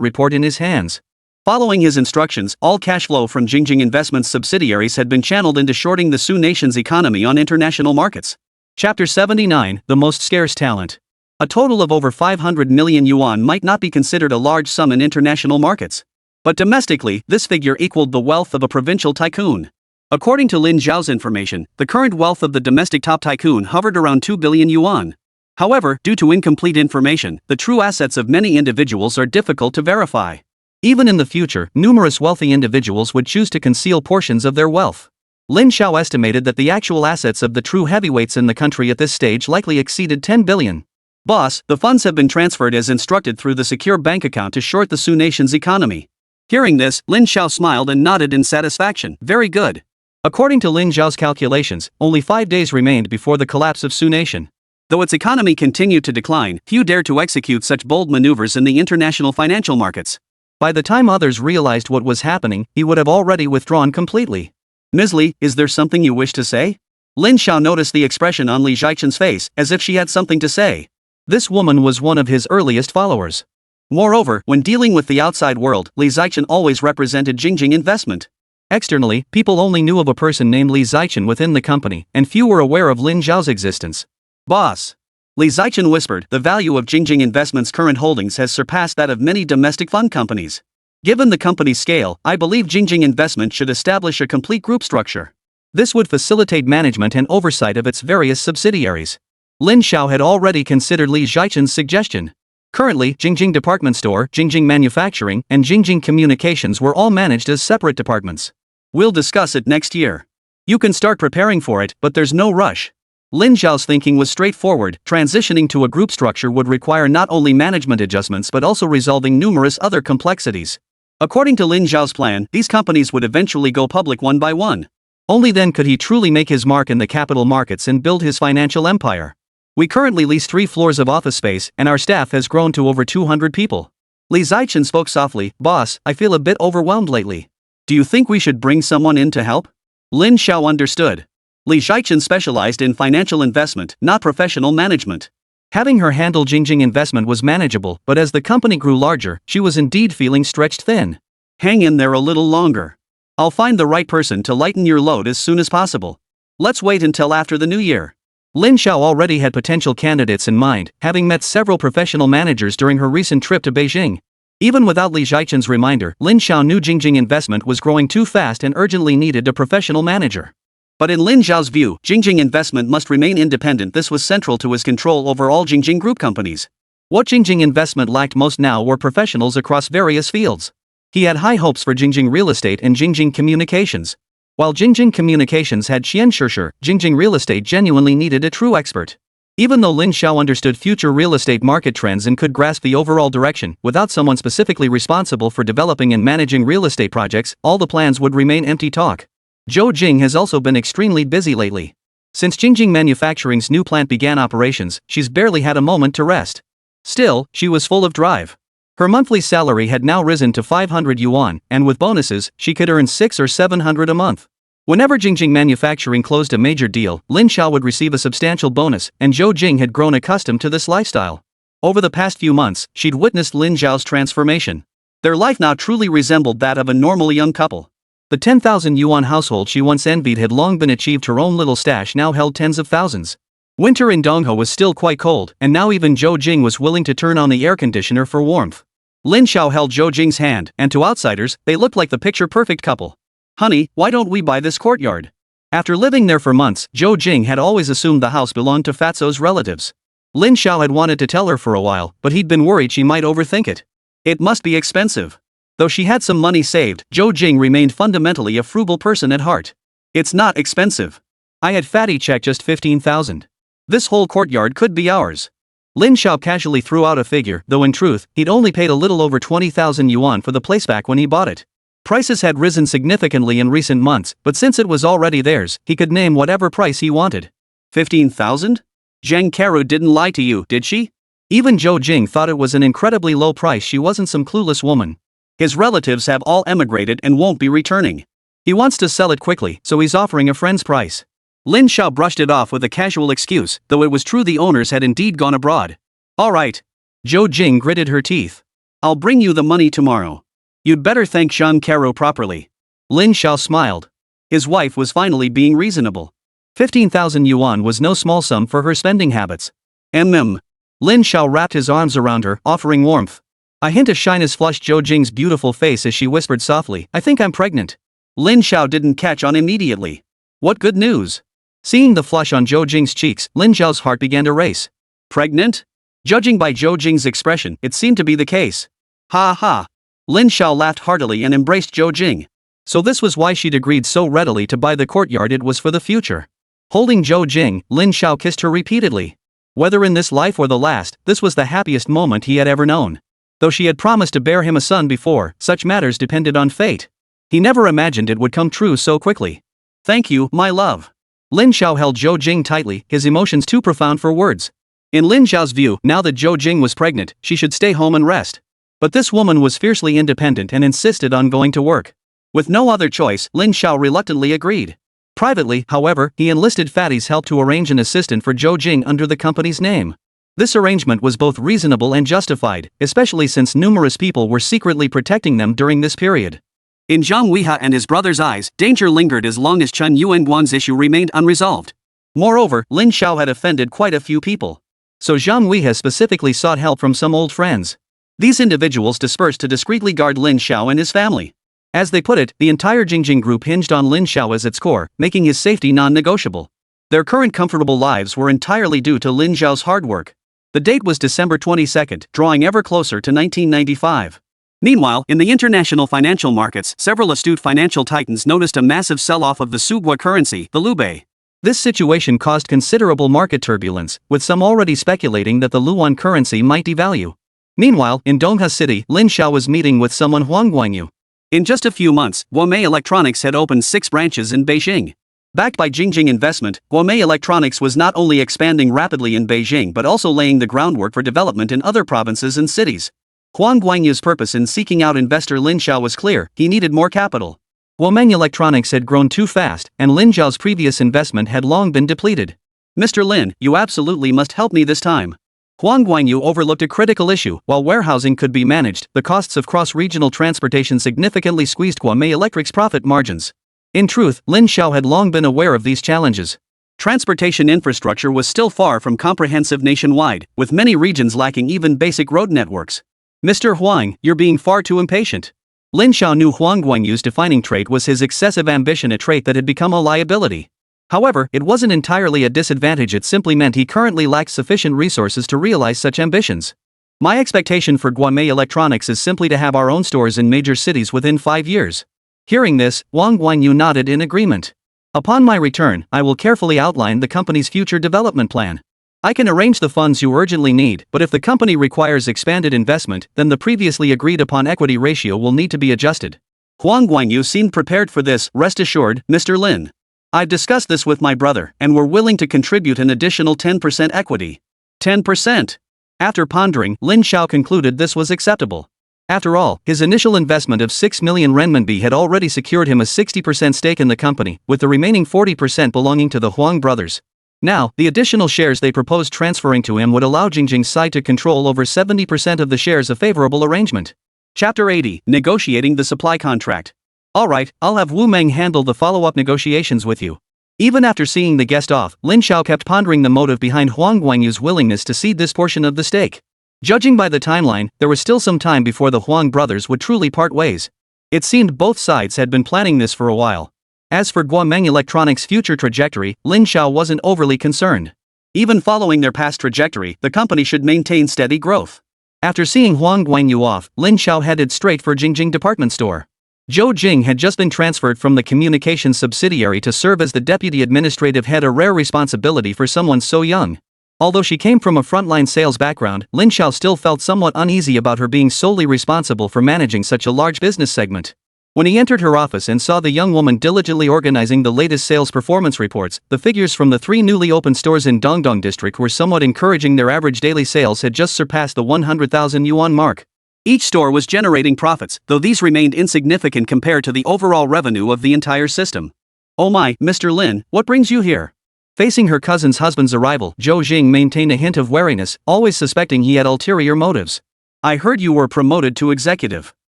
report in his hands. Following his instructions, all cash flow from Jingjing Investment's subsidiaries had been channeled into shorting the Sioux nation's economy on international markets. Chapter 79, The Most Scarce Talent. A total of over 500 million yuan might not be considered a large sum in international markets. But domestically, this figure equaled the wealth of a provincial tycoon. According to Lin Xiao's information, the current wealth of the domestic top tycoon hovered around 2 billion yuan. However, due to incomplete information, the true assets of many individuals are difficult to verify. Even in the future, numerous wealthy individuals would choose to conceal portions of their wealth. Lin Xiao estimated that the actual assets of the true heavyweights in the country at this stage likely exceeded 10 billion. Boss, the funds have been transferred as instructed through the secure bank account to short the Sioux nation's economy. Hearing this, Lin Xiao smiled and nodded in satisfaction. Very good. According to Lin Zhao's calculations, only 5 days remained before the collapse of Su Nation. Though its economy continued to decline, few dared to execute such bold maneuvers in the international financial markets. By the time others realized what was happening, he would have already withdrawn completely. Ms. Li, is there something you wish to say? Lin Zhao noticed the expression on Li Zhaichen's face, as if she had something to say. This woman was one of his earliest followers. Moreover, when dealing with the outside world, Li Zhaichen always represented Jingjing Investment. Externally, people only knew of a person named Li Zhaichen within the company, and few were aware of Lin Zhao's existence. Boss. Li Zhaichen whispered, the value of Jingjing Investment's current holdings has surpassed that of many domestic fund companies. Given the company's scale, I believe Jingjing Investment should establish a complete group structure. This would facilitate management and oversight of its various subsidiaries. Lin Zhao had already considered Li Zhaichen's suggestion. Currently, Jingjing Department Store, Jingjing Manufacturing, and Jingjing Communications were all managed as separate departments. We'll discuss it next year. You can start preparing for it, but there's no rush. Lin Zhao's thinking was straightforward. Transitioning to a group structure would require not only management adjustments but also resolving numerous other complexities. According to Lin Zhao's plan, these companies would eventually go public one by one. Only then could he truly make his mark in the capital markets and build his financial empire. We currently lease 3 floors of office space, and our staff has grown to over 200 people. Li Zhaichen spoke softly, Boss, I feel a bit overwhelmed lately. Do you think we should bring someone in to help? Lin Zhao understood. Li Zhaichen specialized in financial investment, not professional management. Having her handle Jingjing Investment was manageable, but as the company grew larger, she was indeed feeling stretched thin. Hang in there a little longer. I'll find the right person to lighten your load as soon as possible. Let's wait until after the new year. Lin Zhao already had potential candidates in mind, having met several professional managers during her recent trip to Beijing. Even without Li Zhaichen's reminder, Lin Zhao knew Jingjing Investment was growing too fast and urgently needed a professional manager. But in Lin Zhao's view, Jingjing Investment must remain independent. This was central to his control over all Jingjing Group companies. What Jingjing Investment lacked most now were professionals across various fields. He had high hopes for Jingjing Real Estate and Jingjing Communications. While Jingjing Communications had Qian Shishir, Jingjing Real Estate genuinely needed a true expert. Even though Lin Zhao understood future real estate market trends and could grasp the overall direction, without someone specifically responsible for developing and managing real estate projects, all the plans would remain empty talk. Zhou Jing has also been extremely busy lately. Since Jingjing Manufacturing's new plant began operations, she's barely had a moment to rest. Still, she was full of drive. Her monthly salary had now risen to 500 yuan, and with bonuses, she could earn 600 or 700 a month. Whenever Jingjing Manufacturing closed a major deal, Lin Zhao would receive a substantial bonus, and Zhou Jing had grown accustomed to this lifestyle. Over the past few months, she'd witnessed Lin Zhao's transformation. Their life now truly resembled that of a normal young couple. The 10,000 yuan household she once envied had long been achieved. Her own little stash now held tens of thousands. Winter in Donghe was still quite cold, and now even Zhou Jing was willing to turn on the air conditioner for warmth. Lin Zhao held Zhou Jing's hand, and to outsiders, they looked like the picture-perfect couple. Honey, why don't we buy this courtyard? After living there for months, Zhou Jing had always assumed the house belonged to Fatso's relatives. Lin Zhao had wanted to tell her for a while, but he'd been worried she might overthink it. It must be expensive. Though she had some money saved, Zhou Jing remained fundamentally a frugal person at heart. It's not expensive. I had fatty check just 15,000. This whole courtyard could be ours. Lin Zhao casually threw out a figure, though in truth, he'd only paid a little over 20,000 yuan for the place back when he bought it. Prices had risen significantly in recent months, but since it was already theirs, he could name whatever price he wanted. 15,000? Zheng Karu didn't lie to you, did she? Even Zhou Jing thought it was an incredibly low price. She wasn't some clueless woman. His relatives have all emigrated and won't be returning. He wants to sell it quickly, so he's offering a friend's price. Lin Zhao brushed it off with a casual excuse, though it was true the owners had indeed gone abroad. All right. Zhou Jing gritted her teeth. I'll bring you the money tomorrow. You'd better thank Zheng Karu properly. Lin Zhao smiled. His wife was finally being reasonable. 15,000 yuan was no small sum for her spending habits. Lin Zhao wrapped his arms around her, offering warmth. A hint of shyness flushed Zhou Jing's beautiful face as she whispered softly, I think I'm pregnant. Lin Zhao didn't catch on immediately. What good news? Seeing the flush on Zhou Jing's cheeks, Lin Zhao's heart began to race. Pregnant? Judging by Zhou Jing's expression, it seemed to be the case. Ha ha. Lin Zhao laughed heartily and embraced Zhou Jing. So this was why she'd agreed so readily to buy the courtyard. It was for the future. Holding Zhou Jing, Lin Zhao kissed her repeatedly. Whether in this life or the last, this was the happiest moment he had ever known. Though she had promised to bear him a son before, such matters depended on fate. He never imagined it would come true so quickly. Thank you, my love. Lin Xiao held Zhou Jing tightly, his emotions too profound for words. In Lin Xiao's view, now that Zhou Jing was pregnant, she should stay home and rest. But this woman was fiercely independent and insisted on going to work. With no other choice, Lin Xiao reluctantly agreed. Privately, however, he enlisted Fatty's help to arrange an assistant for Zhou Jing under the company's name. This arrangement was both reasonable and justified, especially since numerous people were secretly protecting them during this period. In Zhang Weihua and his brother's eyes, danger lingered as long as Chen Yuanguan's issue remained unresolved. Moreover, Lin Xiao had offended quite a few people. So Zhang Weihua specifically sought help from some old friends. These individuals dispersed to discreetly guard Lin Xiao and his family. As they put it, the entire Jingjing group hinged on Lin Xiao as its core, making his safety non-negotiable. Their current comfortable lives were entirely due to Lin Xiao's hard work. The date was December 22, drawing ever closer to 1995. Meanwhile, in the international financial markets, several astute financial titans noticed a massive sell-off of the Sugua currency, the Lubei. This situation caused considerable market turbulence, with some already speculating that the Luan currency might devalue. Meanwhile, in Dongha City, Lin Xiao was meeting with someone Huang Guanyu. In just a few months, Guomei Electronics had opened 6 branches in Beijing. Backed by Jingjing investment, Guomei Electronics was not only expanding rapidly in Beijing but also laying the groundwork for development in other provinces and cities. Huang Guanyu's purpose in seeking out investor Lin Xiao was clear: he needed more capital. Guomei Electronics had grown too fast, and Lin Xiao's previous investment had long been depleted. Mr. Lin, you absolutely must help me this time. Huang Guanyu overlooked a critical issue. While warehousing could be managed, the costs of cross-regional transportation significantly squeezed Guomei Electric's profit margins. In truth, Lin Xiao had long been aware of these challenges. Transportation infrastructure was still far from comprehensive nationwide, with many regions lacking even basic road networks. Mr. Huang, you're being far too impatient. Lin Xiao knew Huang Guanyu's defining trait was his excessive ambition, a trait that had become a liability. However, it wasn't entirely a disadvantage, it simply meant he currently lacked sufficient resources to realize such ambitions. My expectation for Guomei Electronics is simply to have our own stores in major cities within 5 years. Hearing this, Huang Guanyu nodded in agreement. Upon my return, I will carefully outline the company's future development plan. I can arrange the funds you urgently need, but if the company requires expanded investment, then the previously agreed upon equity ratio will need to be adjusted. Huang Guanyu seemed prepared for this. Rest assured, Mr. Lin. I've discussed this with my brother, and we're willing to contribute an additional 10% equity. 10%. After pondering, Lin Xiao concluded this was acceptable. After all, his initial investment of 6 million renminbi had already secured him a 60% stake in the company, with the remaining 40% belonging to the Huang brothers. Now, the additional shares they proposed transferring to him would allow Jingjing's side to control over 70% of the shares, a favorable arrangement. Chapter 80, Negotiating the Supply Contract. Alright, I'll have Wu Meng handle the follow-up negotiations with you. Even after seeing the guest off, Lin Xiao kept pondering the motive behind Huang Guanyu's willingness to cede this portion of the stake. Judging by the timeline, there was still some time before the Huang brothers would truly part ways. It seemed both sides had been planning this for a while. As for Guomei Electronics' future trajectory, Lin Xiao wasn't overly concerned. Even following their past trajectory, the company should maintain steady growth. After seeing Huang Guanyu off, Lin Xiao headed straight for Jingjing department store. Zhou Jing had just been transferred from the communications subsidiary to serve as the deputy administrative head, a rare responsibility for someone so young. Although she came from a frontline sales background, Lin Xiao still felt somewhat uneasy about her being solely responsible for managing such a large business segment. When he entered her office and saw the young woman diligently organizing the latest sales performance reports, the figures from the 3 newly opened stores in Dongdong district were somewhat encouraging. Their average daily sales had just surpassed the 100,000 yuan mark. Each store was generating profits, though these remained insignificant compared to the overall revenue of the entire system. Oh my, Mr. Lin, what brings you here? Facing her cousin's husband's arrival, Zhou Jing maintained a hint of wariness, always suspecting he had ulterior motives. I heard you were promoted to executive.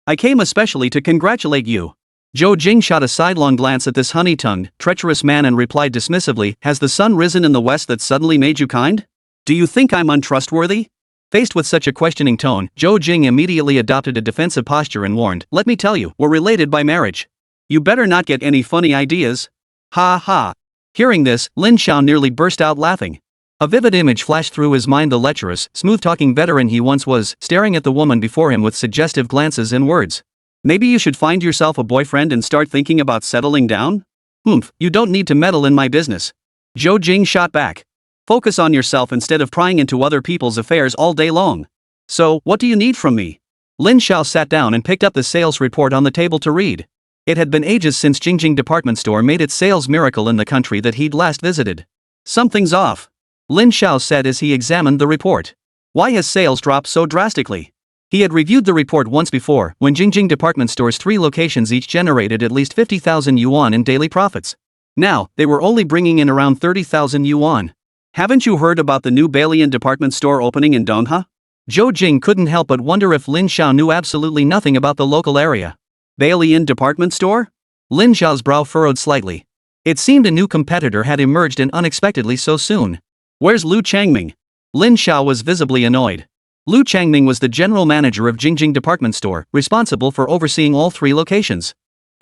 I came especially to congratulate you. Zhou Jing shot a sidelong glance at this honey-tongued, treacherous man and replied dismissively, has the sun risen in the west that suddenly made you kind? Do you think I'm untrustworthy? Faced with such a questioning tone, Zhou Jing immediately adopted a defensive posture and warned, let me tell you, we're related by marriage. You better not get any funny ideas. Ha ha. Hearing this, Lin Xiao nearly burst out laughing. A vivid image flashed through his mind: the lecherous, smooth-talking veteran he once was, staring at the woman before him with suggestive glances and words. Maybe you should find yourself a boyfriend and start thinking about settling down? You don't need to meddle in my business. Zhou Jing shot back. Focus on yourself instead of prying into other people's affairs all day long. So, what do you need from me? Lin Xiao sat down and picked up the sales report on the table to read. It had been ages since Jingjing Department Store made its sales miracle in the country that he'd last visited. Something's off, Lin Xiao said as he examined the report. Why has sales dropped so drastically? He had reviewed the report once before, when Jingjing Department Store's 3 locations each generated at least 50,000 yuan in daily profits. Now, they were only bringing in around 30,000 yuan. Haven't you heard about the new Villainous Department Store opening in Dongha? Zhou Jing couldn't help but wonder if Lin Xiao knew absolutely nothing about the local area. Villainous Department Store? Lin Xiao's brow furrowed slightly. It seemed a new competitor had emerged and unexpectedly so soon. Where's Lu Changming? Lin Xiao was visibly annoyed. Lu Changming was the general manager of Jingjing Department Store, responsible for overseeing all 3 locations.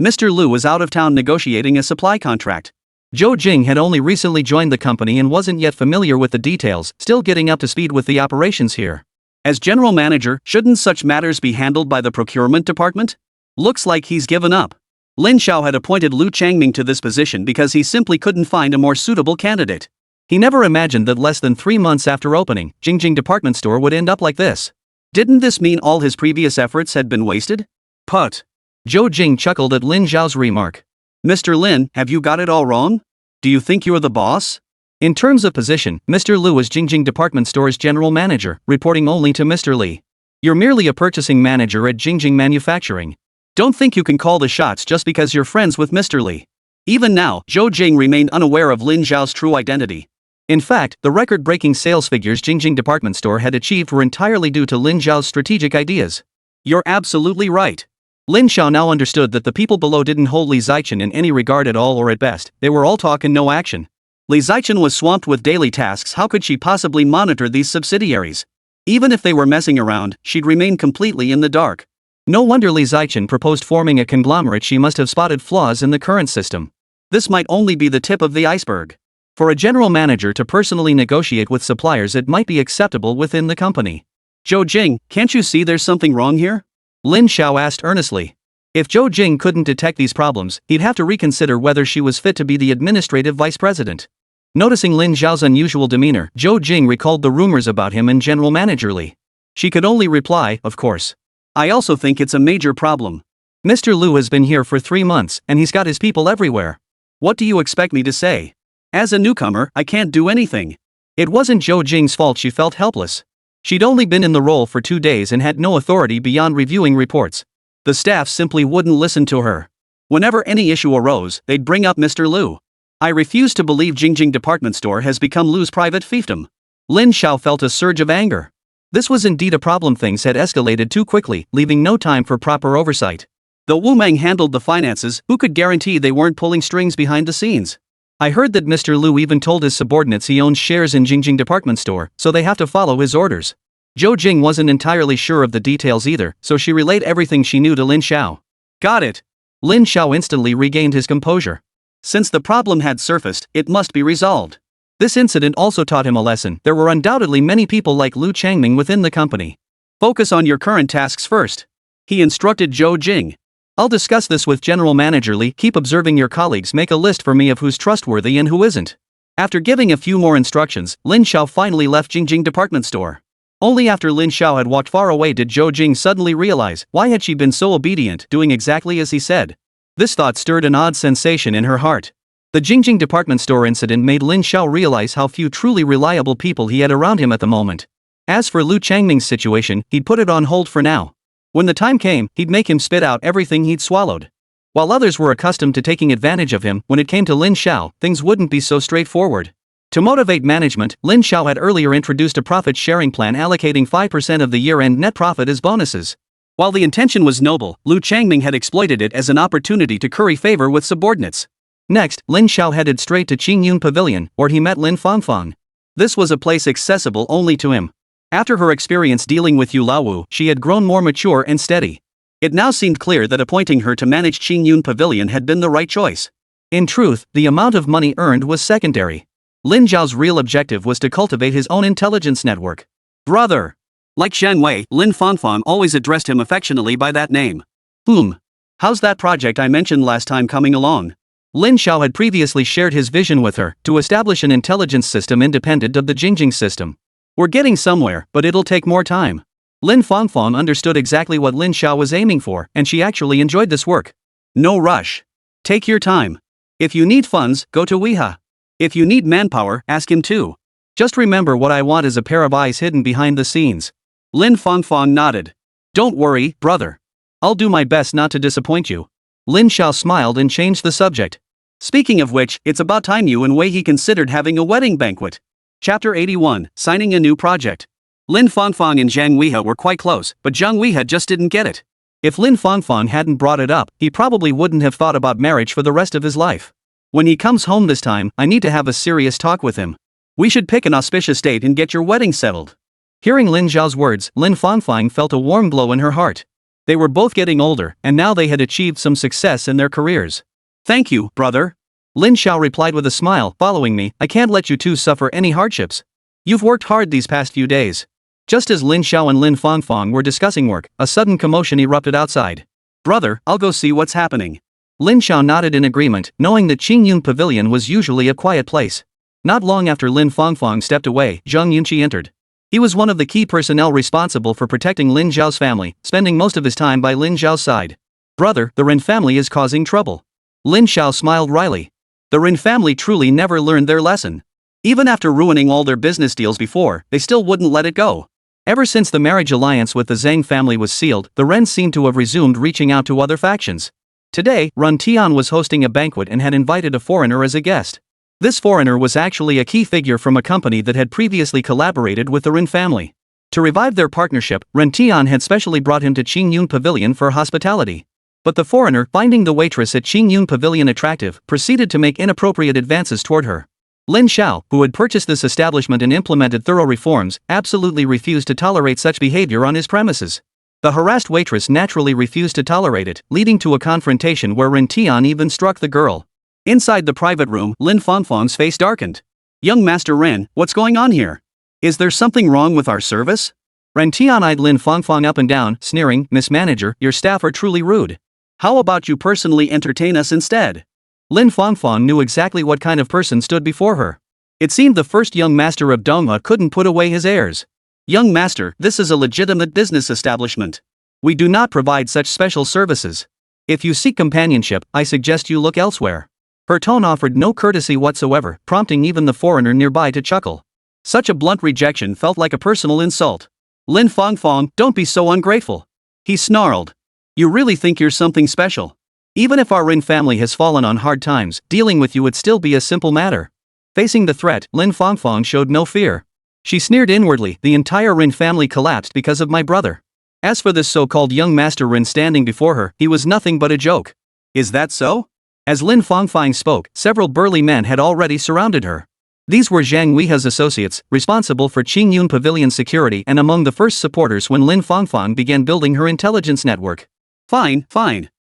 Mr. Lu was out of town negotiating a supply contract. Zhou Jing had only recently joined the company and wasn't yet familiar with the details, still getting up to speed with the operations here. As general manager, shouldn't such matters be handled by the procurement department? Looks like he's given up. Lin Xiao had appointed Lu Changming to this position because he simply couldn't find a more suitable candidate. He never imagined that less than 3 months after opening, Jingjing Department Store would end up like this. Didn't this mean all his previous efforts had been wasted? Put. Zhou Jing chuckled at Lin Xiao's remark. Mr. Lin, have you got it all wrong? Do you think you're the boss? In terms of position, Mr. Lu was Jingjing Department Store's general manager, reporting only to Mr. Li. You're merely a purchasing manager at Jingjing Manufacturing. Don't think you can call the shots just because you're friends with Mr. Li. Even now, Zhou Jing remained unaware of Lin Xiao's true identity. In fact, the record-breaking sales figures Jingjing Department Store had achieved were entirely due to Lin Xiao's strategic ideas. You're absolutely right. Lin Xiao now understood that the people below didn't hold Li Zichen in any regard at all, or at best, they were all talk and no action. Li Zichen was swamped with daily tasks. How could she possibly monitor these subsidiaries? Even if they were messing around, she'd remain completely in the dark. No wonder Li Zichen proposed forming a conglomerate. She must have spotted flaws in the current system. This might only be the tip of the iceberg. For a general manager to personally negotiate with suppliers, it might be acceptable within the company. Zhou Jing, can't you see there's something wrong here? Lin Xiao asked earnestly. If Zhou Jing couldn't detect these problems, he'd have to reconsider whether she was fit to be the administrative vice president. Noticing Lin Xiao's unusual demeanor, Zhou Jing recalled the rumors about him and general manager Li. She could only reply, of course. I also think it's a major problem. Mr. Lu has been here for 3 months, and he's got his people everywhere. What do you expect me to say? As a newcomer, I can't do anything. It wasn't Zhou Jing's fault she felt helpless. She'd only been in the role for 2 days and had no authority beyond reviewing reports. The staff simply wouldn't listen to her. Whenever any issue arose, they'd bring up Mr. Lu. I refuse to believe Jingjing Department Store has become Lu's private fiefdom. Lin Xiao felt a surge of anger. This was indeed a problem. Things had escalated too quickly, leaving no time for proper oversight. Though Wu Meng handled the finances, who could guarantee they weren't pulling strings behind the scenes? I heard that Mr. Lu even told his subordinates he owns shares in Jingjing Department Store, so they have to follow his orders. Zhou Jing wasn't entirely sure of the details either, so she relayed everything she knew to Lin Xiao. Got it. Lin Xiao instantly regained his composure. Since the problem had surfaced, it must be resolved. This incident also taught him a lesson. There were undoubtedly many people like Lu Changming within the company. Focus on your current tasks first. He instructed Zhou Jing. I'll discuss this with General Manager Li. Keep observing your colleagues. Make a list for me of who's trustworthy and who isn't. After giving a few more instructions, Lin Xiao finally left Jingjing Department Store. Only after Lin Xiao had walked far away did Zhou Jing suddenly realize why had she been so obedient, doing exactly as he said. This thought stirred an odd sensation in her heart. The Jingjing Department Store incident made Lin Xiao realize how few truly reliable people he had around him at the moment. As for Lu Changming's situation, he'd put it on hold for now. When the time came, he'd make him spit out everything he'd swallowed. While others were accustomed to taking advantage of him, when it came to Lin Xiao, things wouldn't be so straightforward. To motivate management, Lin Xiao had earlier introduced a profit-sharing plan allocating 5% of the year-end net profit as bonuses. While the intention was noble, Lu Changming had exploited it as an opportunity to curry favor with subordinates. Next, Lin Xiao headed straight to Qingyun Pavilion, where he met Lin Fangfang. This was a place accessible only to him. After her experience dealing with Yu Laowu, she had grown more mature and steady. It now seemed clear that appointing her to manage Qingyun Pavilion had been the right choice. In truth, the amount of money earned was secondary. Lin Zhao's real objective was to cultivate his own intelligence network. Brother. Like Shen Wei, Lin Fangfang always addressed him affectionately by that name. How's that project I mentioned last time coming along? Lin Xiao had previously shared his vision with her, to establish an intelligence system independent of the Jingjing system. We're getting somewhere, but it'll take more time. Lin Fangfang understood exactly what Lin Xiao was aiming for, and she actually enjoyed this work. No rush. Take your time. If you need funds, go to Weha. If you need manpower, ask him too. Just remember what I want is a pair of eyes hidden behind the scenes. Lin Fangfang nodded. Don't worry, brother. I'll do my best not to disappoint you. Lin Xiao smiled and changed the subject. Speaking of which, it's about time you and Wei He considered having a wedding banquet. Chapter 81, Signing a New Project. Lin Fangfang and Zhang Weiha were quite close, but Zhang Weiha just didn't get it. If Lin Fangfang hadn't brought it up, he probably wouldn't have thought about marriage for the rest of his life. When he comes home this time, I need to have a serious talk with him. We should pick an auspicious date and get your wedding settled. Hearing Lin Zhao's words, Lin Fangfang felt a warm glow in her heart. They were both getting older, and now they had achieved some success in their careers. Thank you, brother. Lin Xiao replied with a smile. Following me, I can't let you two suffer any hardships. You've worked hard these past few days. Just as Lin Xiao and Lin Fangfang were discussing work, a sudden commotion erupted outside. Brother, I'll go see what's happening. Lin Xiao nodded in agreement, knowing that Qingyun Pavilion was usually a quiet place. Not long after Lin Fangfang stepped away, Zhang Yunqi entered. He was one of the key personnel responsible for protecting Lin Zhao's family, spending most of his time by Lin Zhao's side. Brother, the Ren family is causing trouble. Lin Xiao smiled wryly. The Ren family truly never learned their lesson. Even after ruining all their business deals before, they still wouldn't let it go. Ever since the marriage alliance with the Zhang family was sealed, the Ren seemed to have resumed reaching out to other factions. Today, Ren Tian was hosting a banquet and had invited a foreigner as a guest. This foreigner was actually a key figure from a company that had previously collaborated with the Ren family. To revive their partnership, Ren Tian had specially brought him to Qingyun Pavilion for hospitality. But the foreigner, finding the waitress at Qingyun Pavilion attractive, proceeded to make inappropriate advances toward her. Lin Xiao, who had purchased this establishment and implemented thorough reforms, absolutely refused to tolerate such behavior on his premises. The harassed waitress naturally refused to tolerate it, leading to a confrontation where Ren Tian even struck the girl. Inside the private room, Lin Fangfang's face darkened. Young Master Ren, what's going on here? Is there something wrong with our service? Ren Tian eyed Lin Fangfang up and down, sneering, Miss Manager, your staff are truly rude. How about you personally entertain us instead? Lin Fangfang knew exactly what kind of person stood before her. It seemed the first young master of Donghua couldn't put away his airs. Young master, this is a legitimate business establishment. We do not provide such special services. If you seek companionship, I suggest you look elsewhere. Her tone offered no courtesy whatsoever, prompting even the foreigner nearby to chuckle. Such a blunt rejection felt like a personal insult. Lin Fangfang, don't be so ungrateful. He snarled. You really think you're something special? Even if our Ren family has fallen on hard times, dealing with you would still be a simple matter. Facing the threat, Lin Fangfang showed no fear. She sneered inwardly, the entire Ren family collapsed because of my brother. As for this so-called young Master Ren standing before her, he was nothing but a joke. Is that so? As Lin Fangfang spoke, several burly men had already surrounded her. These were Zhang Weiha's associates, responsible for Qingyun Pavilion security and among the first supporters when Lin Fangfang began building her intelligence network. Fine.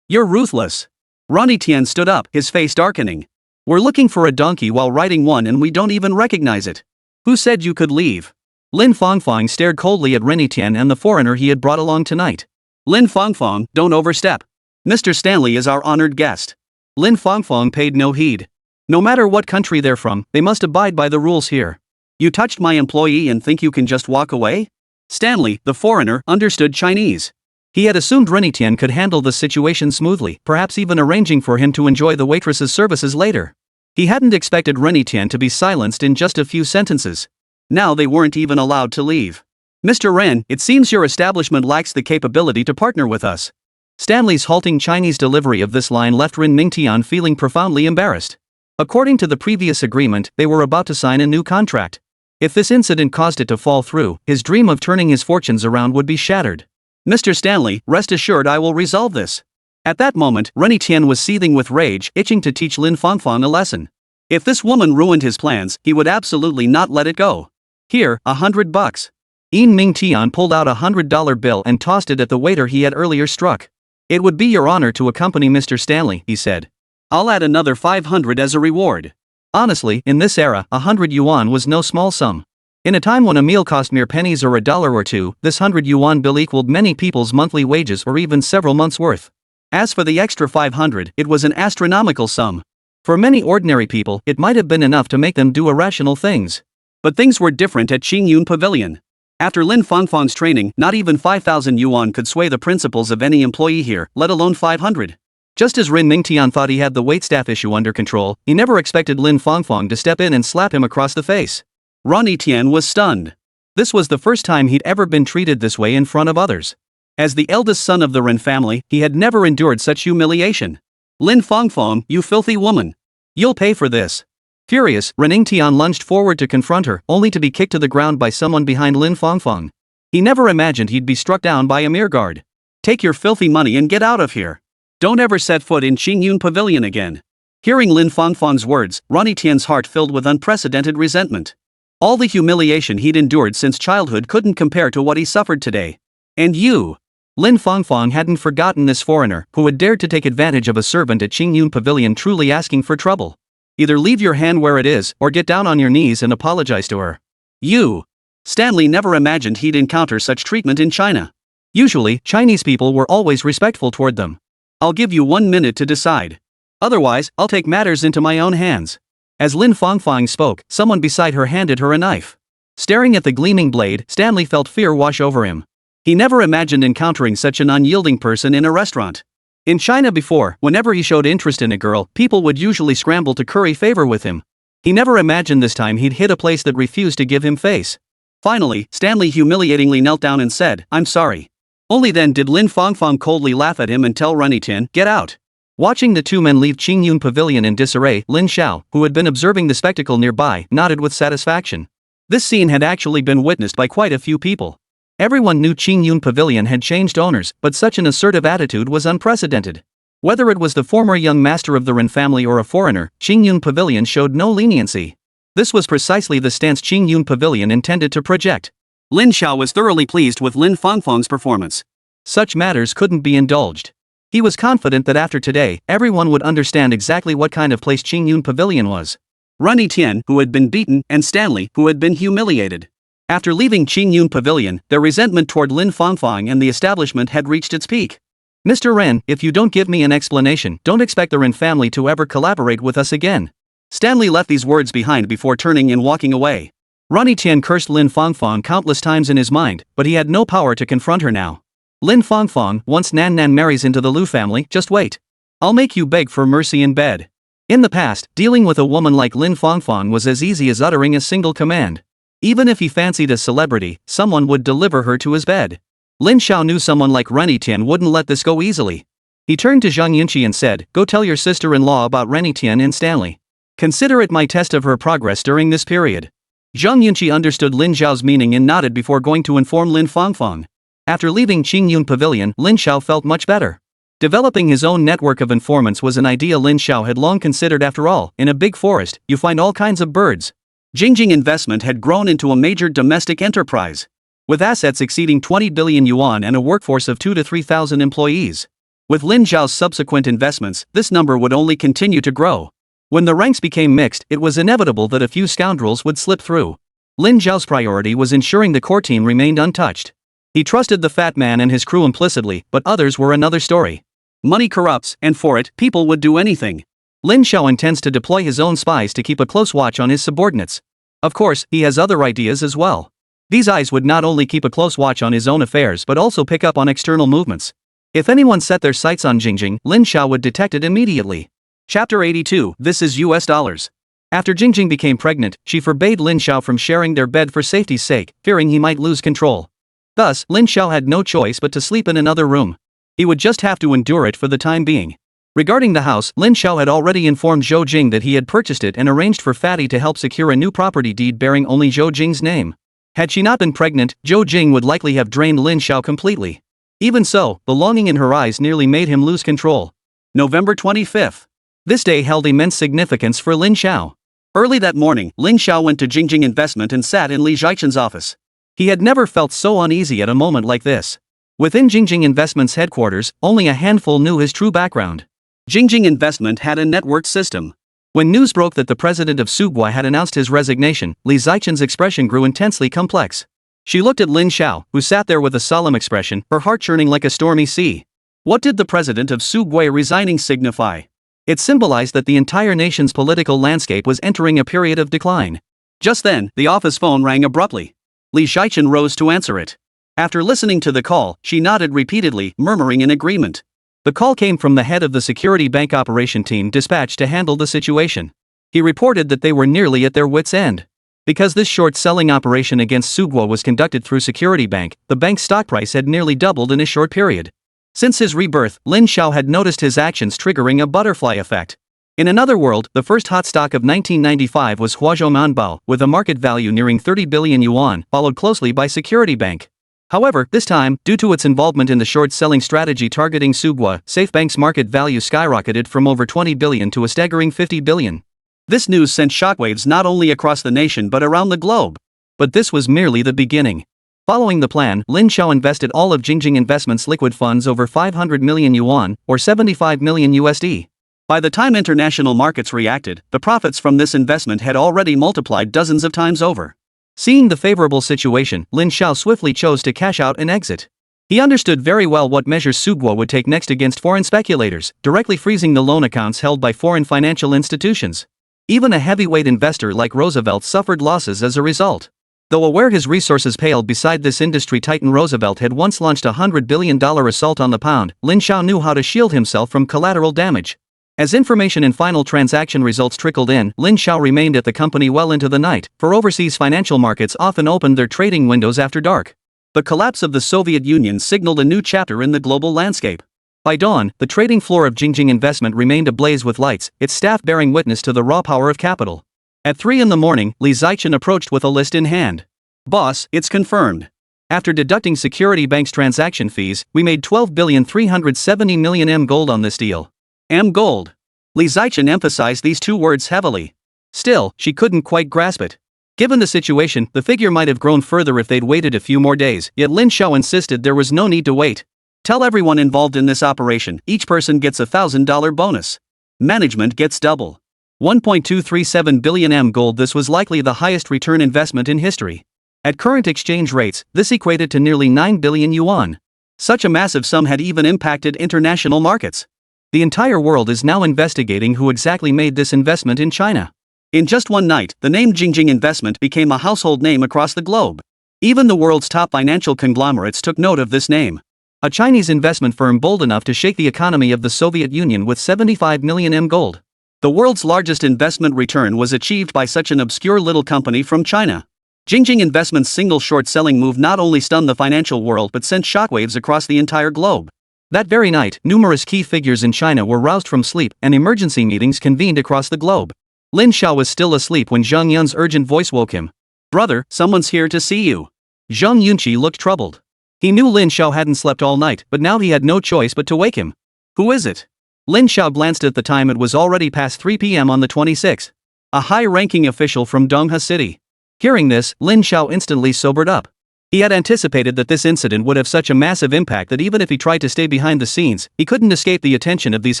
You're ruthless. Ronnie Tian stood up, his face darkening. We're looking for a donkey while riding one and we don't even recognize it. Who said you could leave? Lin Fangfang stared coldly at Ronnie Tian and the foreigner he had brought along tonight. Lin Fangfang, don't overstep. Mr. Stanley is our honored guest. Lin Fangfang paid no heed. No matter what country they're from, they must abide by the rules here. You touched my employee and think you can just walk away? Stanley, the foreigner, understood Chinese. He had assumed Ronnie Tian could handle the situation smoothly, perhaps even arranging for him to enjoy the waitress's services later. He hadn't expected Ronnie Tian to be silenced in just a few sentences. Now they weren't even allowed to leave. Mr. Ren, it seems your establishment lacks the capability to partner with us. Stanley's halting Chinese delivery of this line left Ren Mingtian feeling profoundly embarrassed. According to the previous agreement, they were about to sign a new contract. If this incident caused it to fall through, his dream of turning his fortunes around would be shattered. Mr. Stanley, rest assured I will resolve this. At that moment, Ronnie Tian was seething with rage, itching to teach Lin Fangfang a lesson. If this woman ruined his plans, he would absolutely not let it go. Here, $100. Yin Mingtian pulled out $100 bill and tossed it at the waiter he had earlier struck. It would be your honor to accompany Mr. Stanley, he said. I'll add another 500 as a reward. Honestly, in this era, 100 yuan was no small sum. In a time when a meal cost mere pennies or $1 or $2, this 100 yuan bill equaled many people's monthly wages or even several months' worth. As for the extra 500, it was an astronomical sum. For many ordinary people, it might have been enough to make them do irrational things. But things were different at Qingyun Pavilion. After Lin Fangfang's training, not even 5,000 yuan could sway the principles of any employee here, let alone 500. Just as Rin Mingtian thought he had the waitstaff issue under control, he never expected Lin Fangfang to step in and slap him across the face. Ronnie Tian was stunned. This was the first time he'd ever been treated this way in front of others. As the eldest son of the Rin family, he had never endured such humiliation. Lin Fangfang, you filthy woman. You'll pay for this. Furious, Ren Yingtian lunged forward to confront her, only to be kicked to the ground by someone behind Lin Fangfang. He never imagined he'd be struck down by a mere guard. Take your filthy money and get out of here. Don't ever set foot in Qingyun Pavilion again. Hearing Lin Fangfang's words, Ronnie Tian's heart filled with unprecedented resentment. All the humiliation he'd endured since childhood couldn't compare to what he suffered today. And you! Lin Fangfang hadn't forgotten this foreigner, who had dared to take advantage of a servant at Qingyun Pavilion, truly asking for trouble. Either leave your hand where it is, or get down on your knees and apologize to her. You! Stanley never imagined he'd encounter such treatment in China. Usually, Chinese people were always respectful toward them. I'll give you 1 minute to decide. Otherwise, I'll take matters into my own hands. As Lin Fangfang spoke, someone beside her handed her a knife. Staring at the gleaming blade, Stanley felt fear wash over him. He never imagined encountering such an unyielding person in a restaurant. In China before, whenever he showed interest in a girl, people would usually scramble to curry favor with him. He never imagined this time he'd hit a place that refused to give him face. Finally, Stanley humiliatingly knelt down and said, "I'm sorry." Only then did Lin Fangfang coldly laugh at him and tell Ronnie Tian, "Get out." Watching the two men leave Qingyun Pavilion in disarray, Lin Xiao, who had been observing the spectacle nearby, nodded with satisfaction. This scene had actually been witnessed by quite a few people. Everyone knew Qingyun Pavilion had changed owners, but such an assertive attitude was unprecedented. Whether it was the former young master of the Ren family or a foreigner, Qingyun Pavilion showed no leniency. This was precisely the stance Qingyun Pavilion intended to project. Lin Xiao was thoroughly pleased with Lin Fangfang's performance. Such matters couldn't be indulged. He was confident that after today, everyone would understand exactly what kind of place Qingyun Pavilion was. Ronnie Tian, who had been beaten, and Stanley, who had been humiliated. After leaving Qingyun Pavilion, their resentment toward Lin Fangfang and the establishment had reached its peak. "Mr. Ren, if you don't give me an explanation, don't expect the Ren family to ever collaborate with us again." Stanley left these words behind before turning and walking away. Ronnie Tian cursed Lin Fangfang countless times in his mind, but he had no power to confront her now. "Lin Fangfang, once Nan Nan marries into the Lu family, just wait. I'll make you beg for mercy in bed." In the past, dealing with a woman like Lin Fangfang was as easy as uttering a single command. Even if he fancied a celebrity, someone would deliver her to his bed. Lin Xiao knew someone like Ronnie Tian wouldn't let this go easily. He turned to Zhang Yunqi and said, "Go tell your sister-in-law about Ronnie Tian and Stanley. Consider it my test of her progress during this period." Zhang Yunqi understood Lin Xiao's meaning and nodded before going to inform Lin Fangfang. After leaving Qingyun Pavilion, Lin Xiao felt much better. Developing his own network of informants was an idea Lin Xiao had long considered. After all, in a big forest, you find all kinds of birds. Jingjing Investment had grown into a major domestic enterprise, with assets exceeding 20 billion yuan and a workforce of 2,000 to 3,000 employees. With Lin Xiao's subsequent investments, this number would only continue to grow. When the ranks became mixed, it was inevitable that a few scoundrels would slip through. Lin Xiao's priority was ensuring the core team remained untouched. He trusted the fat man and his crew implicitly, but others were another story. Money corrupts, and for it, people would do anything. Lin Xiao intends to deploy his own spies to keep a close watch on his subordinates. Of course, he has other ideas as well. These eyes would not only keep a close watch on his own affairs but also pick up on external movements. If anyone set their sights on Jingjing, Lin Xiao would detect it immediately. Chapter 82, This is US dollars. After Jingjing became pregnant, she forbade Lin Xiao from sharing their bed for safety's sake, fearing he might lose control. Thus, Lin Xiao had no choice but to sleep in another room. He would just have to endure it for the time being. Regarding the house, Lin Xiao had already informed Zhou Jing that he had purchased it and arranged for Fatty to help secure a new property deed bearing only Zhou Jing's name. Had she not been pregnant, Zhou Jing would likely have drained Lin Xiao completely. Even so, the longing in her eyes nearly made him lose control. November 25th. This day held immense significance for Lin Xiao. Early that morning, Lin Xiao went to Jingjing Investment and sat in Li Zhaichen's office. He had never felt so uneasy at a moment like this. Within Jingjing Investment's headquarters, only a handful knew his true background. Jingjing Investment had a networked system. When news broke that the president of Sugoi had announced his resignation, Li Zhaichen's expression grew intensely complex. She looked at Lin Xiao, who sat there with a solemn expression, her heart churning like a stormy sea. What did the president of Sugoi resigning signify? It symbolized that the entire nation's political landscape was entering a period of decline. Just then, the office phone rang abruptly. Li Zhaichen rose to answer it. After listening to the call, she nodded repeatedly, murmuring in agreement. The call came from the head of the security bank operation team dispatched to handle the situation. He reported that they were nearly at their wits' end. Because this short-selling operation against Sugwa was conducted through Security Bank, the bank's stock price had nearly doubled in a short period. Since his rebirth, Lin Xiao had noticed his actions triggering a butterfly effect. In another world, the first hot stock of 1995 was Huazhou Manbao, with a market value nearing 30 billion yuan, followed closely by Security Bank. However, this time, due to its involvement in the short-selling strategy targeting Sugwa, Safe Bank's market value skyrocketed from over 20 billion to a staggering 50 billion. This news sent shockwaves not only across the nation but around the globe. But this was merely the beginning. Following the plan, Lin Xiao invested all of Jingjing Investments' liquid funds over 500 million yuan, or 75 million USD. By the time international markets reacted, the profits from this investment had already multiplied dozens of times over. Seeing the favorable situation, Lin Xiao swiftly chose to cash out and exit. He understood very well what measures Sugwa would take next against foreign speculators, directly freezing the loan accounts held by foreign financial institutions. Even a heavyweight investor like Roosevelt suffered losses as a result. Though aware his resources paled beside this industry titan, Roosevelt had once launched a $100 billion assault on the pound. Lin Xiao knew how to shield himself from collateral damage. As information and final transaction results trickled in, Lin Xiao remained at the company well into the night, for overseas financial markets often opened their trading windows after dark. The collapse of the Soviet Union signaled a new chapter in the global landscape. By dawn, the trading floor of Jingjing Investment remained ablaze with lights, its staff bearing witness to the raw power of capital. At 3 in the morning, Li Zichen approached with a list in hand. "Boss, it's confirmed. After deducting Security Bank's transaction fees, we made 12,370 million M gold on this deal." M gold. Li Zichen emphasized these two words heavily. Still, she couldn't quite grasp it. Given the situation, the figure might have grown further if they'd waited a few more days, yet Lin Xiao insisted there was no need to wait. "Tell everyone involved in this operation, each person gets a $1,000 bonus. Management gets double. 1.237 billion M gold." This was likely the highest return investment in history. At current exchange rates, this equated to nearly 9 billion yuan. Such a massive sum had even impacted international markets. The entire world is now investigating who exactly made this investment in China. In just one night, the name Jingjing Investment became a household name across the globe. Even the world's top financial conglomerates took note of this name. A Chinese investment firm bold enough to shake the economy of the Soviet Union with 75 million M gold. The world's largest investment return was achieved by such an obscure little company from China. Jingjing Investment's single short-selling move not only stunned the financial world but sent shockwaves across the entire globe. That very night, numerous key figures in China were roused from sleep and emergency meetings convened across the globe. Lin Xiao was still asleep when Zhang Yun's urgent voice woke him. "Brother, someone's here to see you." Zhang Yunqi looked troubled. He knew Lin Xiao hadn't slept all night, but now he had no choice but to wake him. "Who is it?" Lin Xiao glanced at the time. It was already past 3 p.m. on the 26th. A high-ranking official from Donghua City. Hearing this, Lin Xiao instantly sobered up. He had anticipated that this incident would have such a massive impact that even if he tried to stay behind the scenes, he couldn't escape the attention of these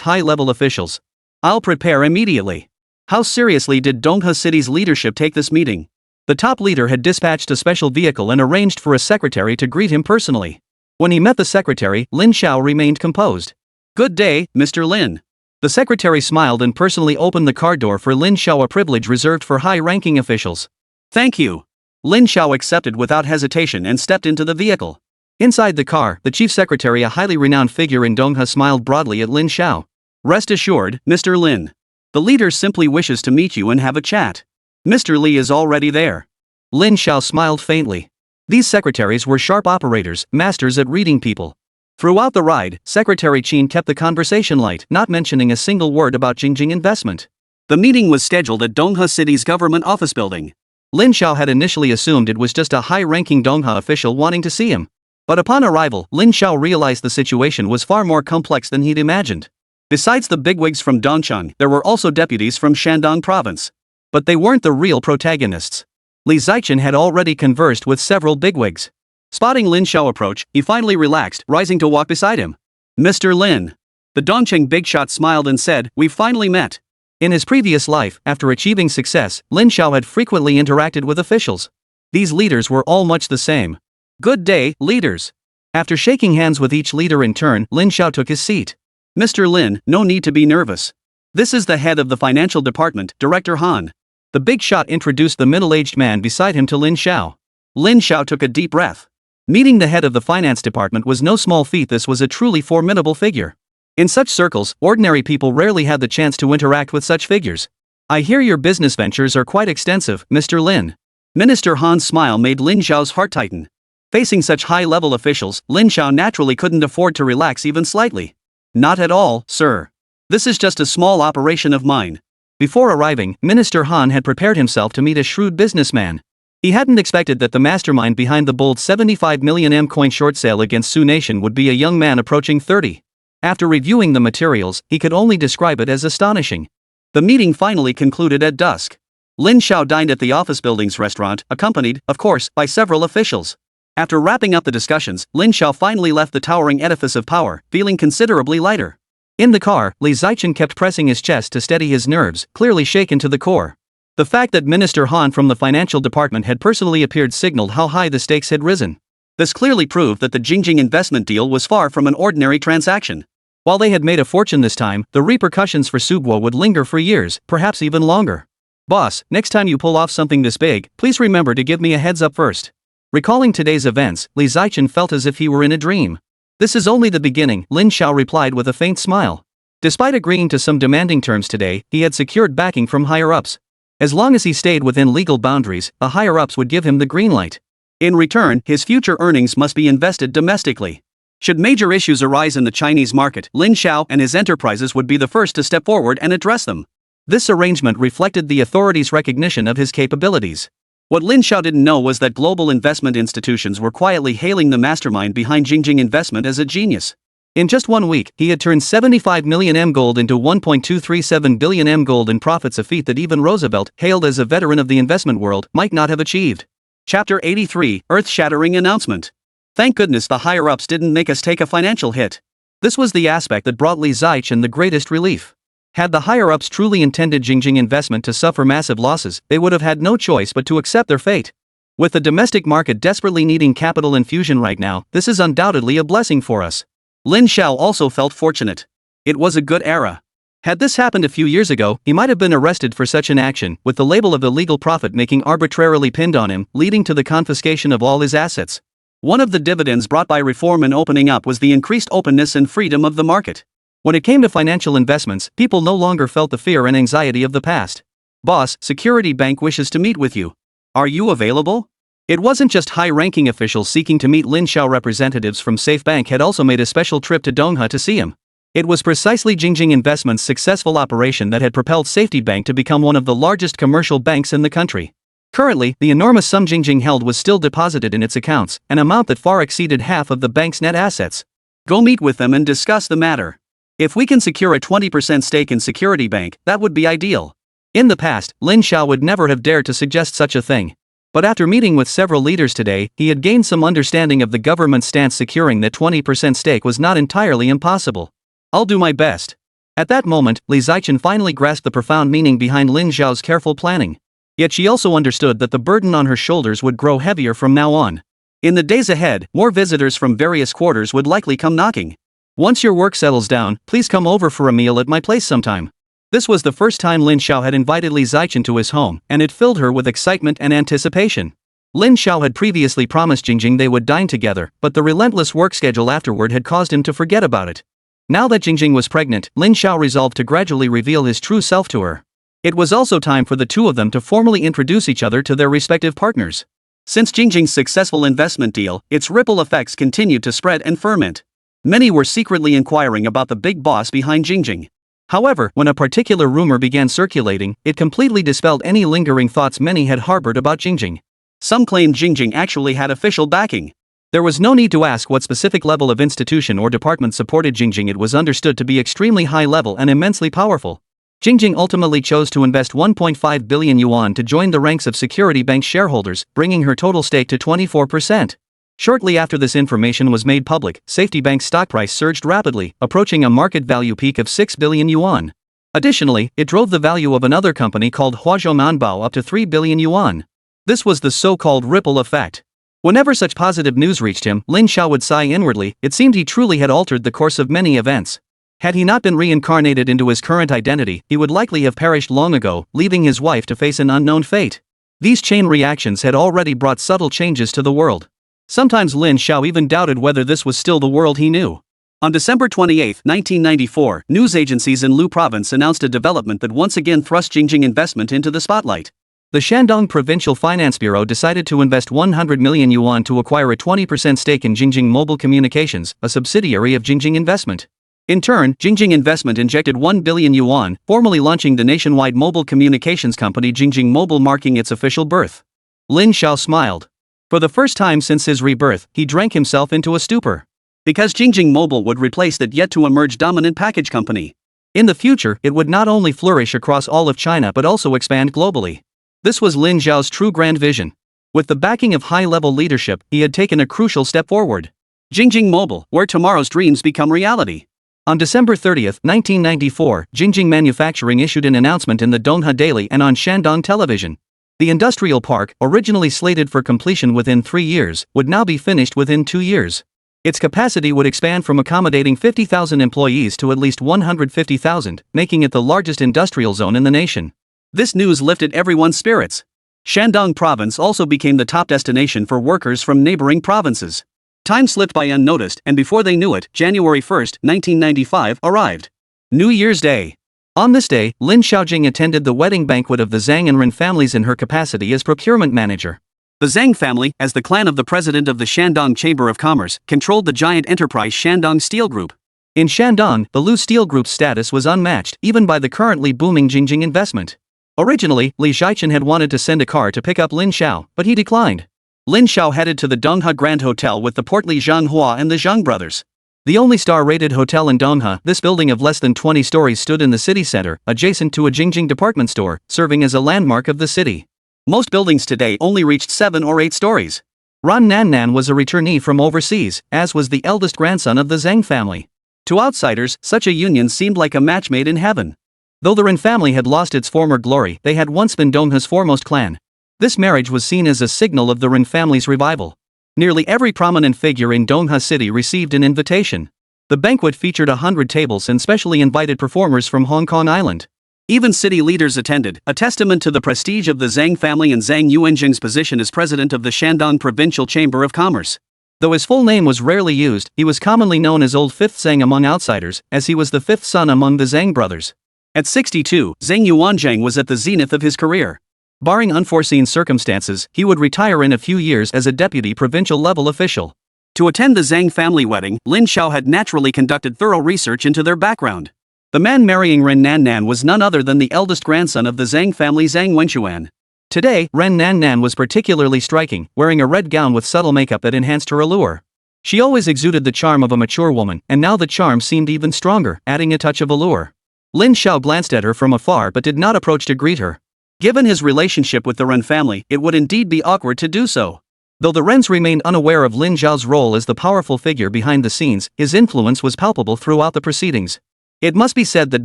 high-level officials. "I'll prepare immediately." How seriously did Donghua City's leadership take this meeting? The top leader had dispatched a special vehicle and arranged for a secretary to greet him personally. When he met the secretary, Lin Xiao remained composed. "Good day, Mr. Lin." The secretary smiled and personally opened the car door for Lin Xiao, a privilege reserved for high-ranking officials. "Thank you." Lin Xiao accepted without hesitation and stepped into the vehicle. Inside the car, the chief secretary, a highly renowned figure in Donghua, smiled broadly at Lin Xiao. "Rest assured, Mr. Lin. The leader simply wishes to meet you and have a chat. Mr. Li is already there." Lin Xiao smiled faintly. These secretaries were sharp operators, masters at reading people. Throughout the ride, Secretary Qin kept the conversation light, not mentioning a single word about Jingjing Investment. The meeting was scheduled at Donghua City's government office building. Lin Xiao had initially assumed it was just a high-ranking Donghua official wanting to see him. But upon arrival, Lin Xiao realized the situation was far more complex than he'd imagined. Besides the bigwigs from Dongcheng, there were also deputies from Shandong province. But they weren't the real protagonists. Li Zichen had already conversed with several bigwigs. Spotting Lin Xiao approach, he finally relaxed, rising to walk beside him. "Mr. Lin." The Dongcheng big shot smiled and said, "We've finally met." In his previous life, after achieving success, Lin Xiao had frequently interacted with officials. These leaders were all much the same. "Good day, leaders." After shaking hands with each leader in turn, Lin Xiao took his seat. "Mr. Lin, no need to be nervous. This is the head of the financial department, Director Han." The big shot introduced the middle-aged man beside him to Lin Xiao. Lin Xiao took a deep breath. Meeting the head of the finance department was no small feat. This was a truly formidable figure. In such circles, ordinary people rarely had the chance to interact with such figures. I hear your business ventures are quite extensive, Mr. Lin. Minister Han's smile made Lin Xiao's heart tighten. Facing such high-level officials, Lin Xiao naturally couldn't afford to relax even slightly. Not at all, sir. This is just a small operation of mine. Before arriving, Minister Han had prepared himself to meet a shrewd businessman. He hadn't expected that the mastermind behind the bold 75 million M coin short sale against Su Nation would be a young man approaching 30. After reviewing the materials, he could only describe it as astonishing. The meeting finally concluded at dusk. Lin Xiao dined at the office building's restaurant, accompanied, of course, by several officials. After wrapping up the discussions, Lin Xiao finally left the towering edifice of power, feeling considerably lighter. In the car, Li Zichen kept pressing his chest to steady his nerves, clearly shaken to the core. The fact that Minister Han from the financial department had personally appeared signaled how high the stakes had risen. This clearly proved that the Jingjing investment deal was far from an ordinary transaction. While they had made a fortune this time, the repercussions for Suguo would linger for years, perhaps even longer. Boss, next time you pull off something this big, please remember to give me a heads up first. Recalling today's events, Li Zichen felt as if he were in a dream. This is only the beginning, Lin Xiao replied with a faint smile. Despite agreeing to some demanding terms today, he had secured backing from higher-ups. As long as he stayed within legal boundaries, the higher-ups would give him the green light. In return, his future earnings must be invested domestically. Should major issues arise in the Chinese market, Lin Xiao and his enterprises would be the first to step forward and address them. This arrangement reflected the authorities' recognition of his capabilities. What Lin Xiao didn't know was that global investment institutions were quietly hailing the mastermind behind Jingjing Investment as a genius. In just 1 week, he had turned 75 million M gold into 1.237 billion M gold in profits, a feat that even Roosevelt, hailed as a veteran of the investment world, might not have achieved. Chapter 83, Earth-Shattering Announcement. Thank goodness the higher-ups didn't make us take a financial hit. This was the aspect that brought Li Zichen the greatest relief. Had the higher-ups truly intended Jingjing Investment to suffer massive losses, they would have had no choice but to accept their fate. With the domestic market desperately needing capital infusion right now, this is undoubtedly a blessing for us. Lin Xiao also felt fortunate. It was a good era. Had this happened a few years ago, he might have been arrested for such an action, with the label of illegal profit-making arbitrarily pinned on him, leading to the confiscation of all his assets. One of the dividends brought by reform and opening up was the increased openness and freedom of the market. When it came to financial investments, people no longer felt the fear and anxiety of the past. Boss, Security Bank wishes to meet with you. Are you available? It wasn't just high-ranking officials seeking to meet Lin Xiao. Representatives from Safe Bank had also made a special trip to Donghua to see him. It was precisely Jingjing Investment's successful operation that had propelled Safety Bank to become one of the largest commercial banks in the country. Currently, the enormous sum Jingjing held was still deposited in its accounts, an amount that far exceeded half of the bank's net assets. Go meet with them and discuss the matter. If we can secure a 20% stake in Security Bank, that would be ideal. In the past, Lin Xiao would never have dared to suggest such a thing. But after meeting with several leaders today, he had gained some understanding of the government's stance. Securing that 20% stake was not entirely impossible. I'll do my best. At that moment, Li Zichen finally grasped the profound meaning behind Lin Xiao's careful planning. Yet she also understood that the burden on her shoulders would grow heavier from now on. In the days ahead, more visitors from various quarters would likely come knocking. Once your work settles down, please come over for a meal at my place sometime. This was the first time Lin Xiao had invited Li Zichen to his home, and it filled her with excitement and anticipation. Lin Xiao had previously promised Jingjing they would dine together, but the relentless work schedule afterward had caused him to forget about it. Now that Jingjing was pregnant, Lin Xiao resolved to gradually reveal his true self to her. It was also time for the two of them to formally introduce each other to their respective partners. Since Jingjing's successful investment deal, its ripple effects continued to spread and ferment. Many were secretly inquiring about the big boss behind Jingjing. However, when a particular rumor began circulating, it completely dispelled any lingering thoughts many had harbored about Jingjing. Some claimed Jingjing actually had official backing. There was no need to ask what specific level of institution or department supported Jingjing. It was understood to be extremely high level and immensely powerful. Jingjing ultimately chose to invest 1.5 billion yuan to join the ranks of Security Bank shareholders, bringing her total stake to 24%. Shortly after this information was made public, Safety Bank's stock price surged rapidly, approaching a market value peak of 6 billion yuan. Additionally, it drove the value of another company called Huazhou Manbao up to 3 billion yuan. This was the so-called ripple effect. Whenever such positive news reached him, Lin Xiao would sigh inwardly. It seemed he truly had altered the course of many events. Had he not been reincarnated into his current identity, he would likely have perished long ago, leaving his wife to face an unknown fate. These chain reactions had already brought subtle changes to the world. Sometimes Lin Xiao even doubted whether this was still the world he knew. On December 28, 1994, news agencies in Lu Province announced a development that once again thrust Jingjing investment into the spotlight. The Shandong Provincial Finance Bureau decided to invest 100 million yuan to acquire a 20% stake in Jingjing Mobile Communications, a subsidiary of Jingjing Investment. In turn, Jingjing Investment injected 1 billion yuan, formally launching the nationwide mobile communications company Jingjing Mobile, marking its official birth. Lin Xiao smiled. For the first time since his rebirth, he drank himself into a stupor. Because Jingjing Mobile would replace that yet-to-emerge dominant package company. In the future, it would not only flourish across all of China but also expand globally. This was Lin Xiao's true grand vision. With the backing of high-level leadership, he had taken a crucial step forward. Jingjing Mobile, where tomorrow's dreams become reality. On December 30, 1994, Jingjing Manufacturing issued an announcement in the Donghua Daily and on Shandong Television. The industrial park, originally slated for completion within 3 years, would now be finished within 2 years. Its capacity would expand from accommodating 50,000 employees to at least 150,000, making it the largest industrial zone in the nation. This news lifted everyone's spirits. Shandong Province also became the top destination for workers from neighboring provinces. Time slipped by unnoticed, and before they knew it, January 1, 1995, arrived. New Year's Day. On this day, Lin Xiaojing attended the wedding banquet of the Zhang and Ren families in her capacity as procurement manager. The Zhang family, as the clan of the president of the Shandong Chamber of Commerce, controlled the giant enterprise Shandong Steel Group. In Shandong, the Lu Steel Group's status was unmatched, even by the currently booming Jingjing Investment. Originally, Li Xiaochen had wanted to send a car to pick up Lin Xiao, but he declined. Lin Xiao headed to the Donghua Grand Hotel with the portly Zhang Hua and the Zhang brothers. The only star-rated hotel in Donghua, this building of less than 20 stories stood in the city center, adjacent to a Jingjing department store, serving as a landmark of the city. Most buildings today only reached 7 or 8 stories. Ran Nannan was a returnee from overseas, as was the eldest grandson of the Zhang family. To outsiders, such a union seemed like a match made in heaven. Though the Ren family had lost its former glory, they had once been Donghua's foremost clan. This marriage was seen as a signal of the Ren family's revival. Nearly every prominent figure in Donghua City received an invitation. The banquet featured 100 tables and specially invited performers from Hong Kong Island. Even city leaders attended, a testament to the prestige of the Zhang family and Zhang Yuanjing's position as president of the Shandong Provincial Chamber of Commerce. Though his full name was rarely used, he was commonly known as Old Fifth Zhang among outsiders, as he was the fifth son among the Zhang brothers. At 62, Zhang Yuanjing was at the zenith of his career. Barring unforeseen circumstances, he would retire in a few years as a deputy provincial-level official. To attend the Zhang family wedding, Lin Xiao had naturally conducted thorough research into their background. The man marrying Ren Nannan was none other than the eldest grandson of the Zhang family, Zhang Wenchuan. Today, Ren Nannan was particularly striking, wearing a red gown with subtle makeup that enhanced her allure. She always exuded the charm of a mature woman, and now the charm seemed even stronger, adding a touch of allure. Lin Xiao glanced at her from afar but did not approach to greet her. Given his relationship with the Ren family, it would indeed be awkward to do so. Though the Rens remained unaware of Lin Xiao's role as the powerful figure behind the scenes, his influence was palpable throughout the proceedings. It must be said that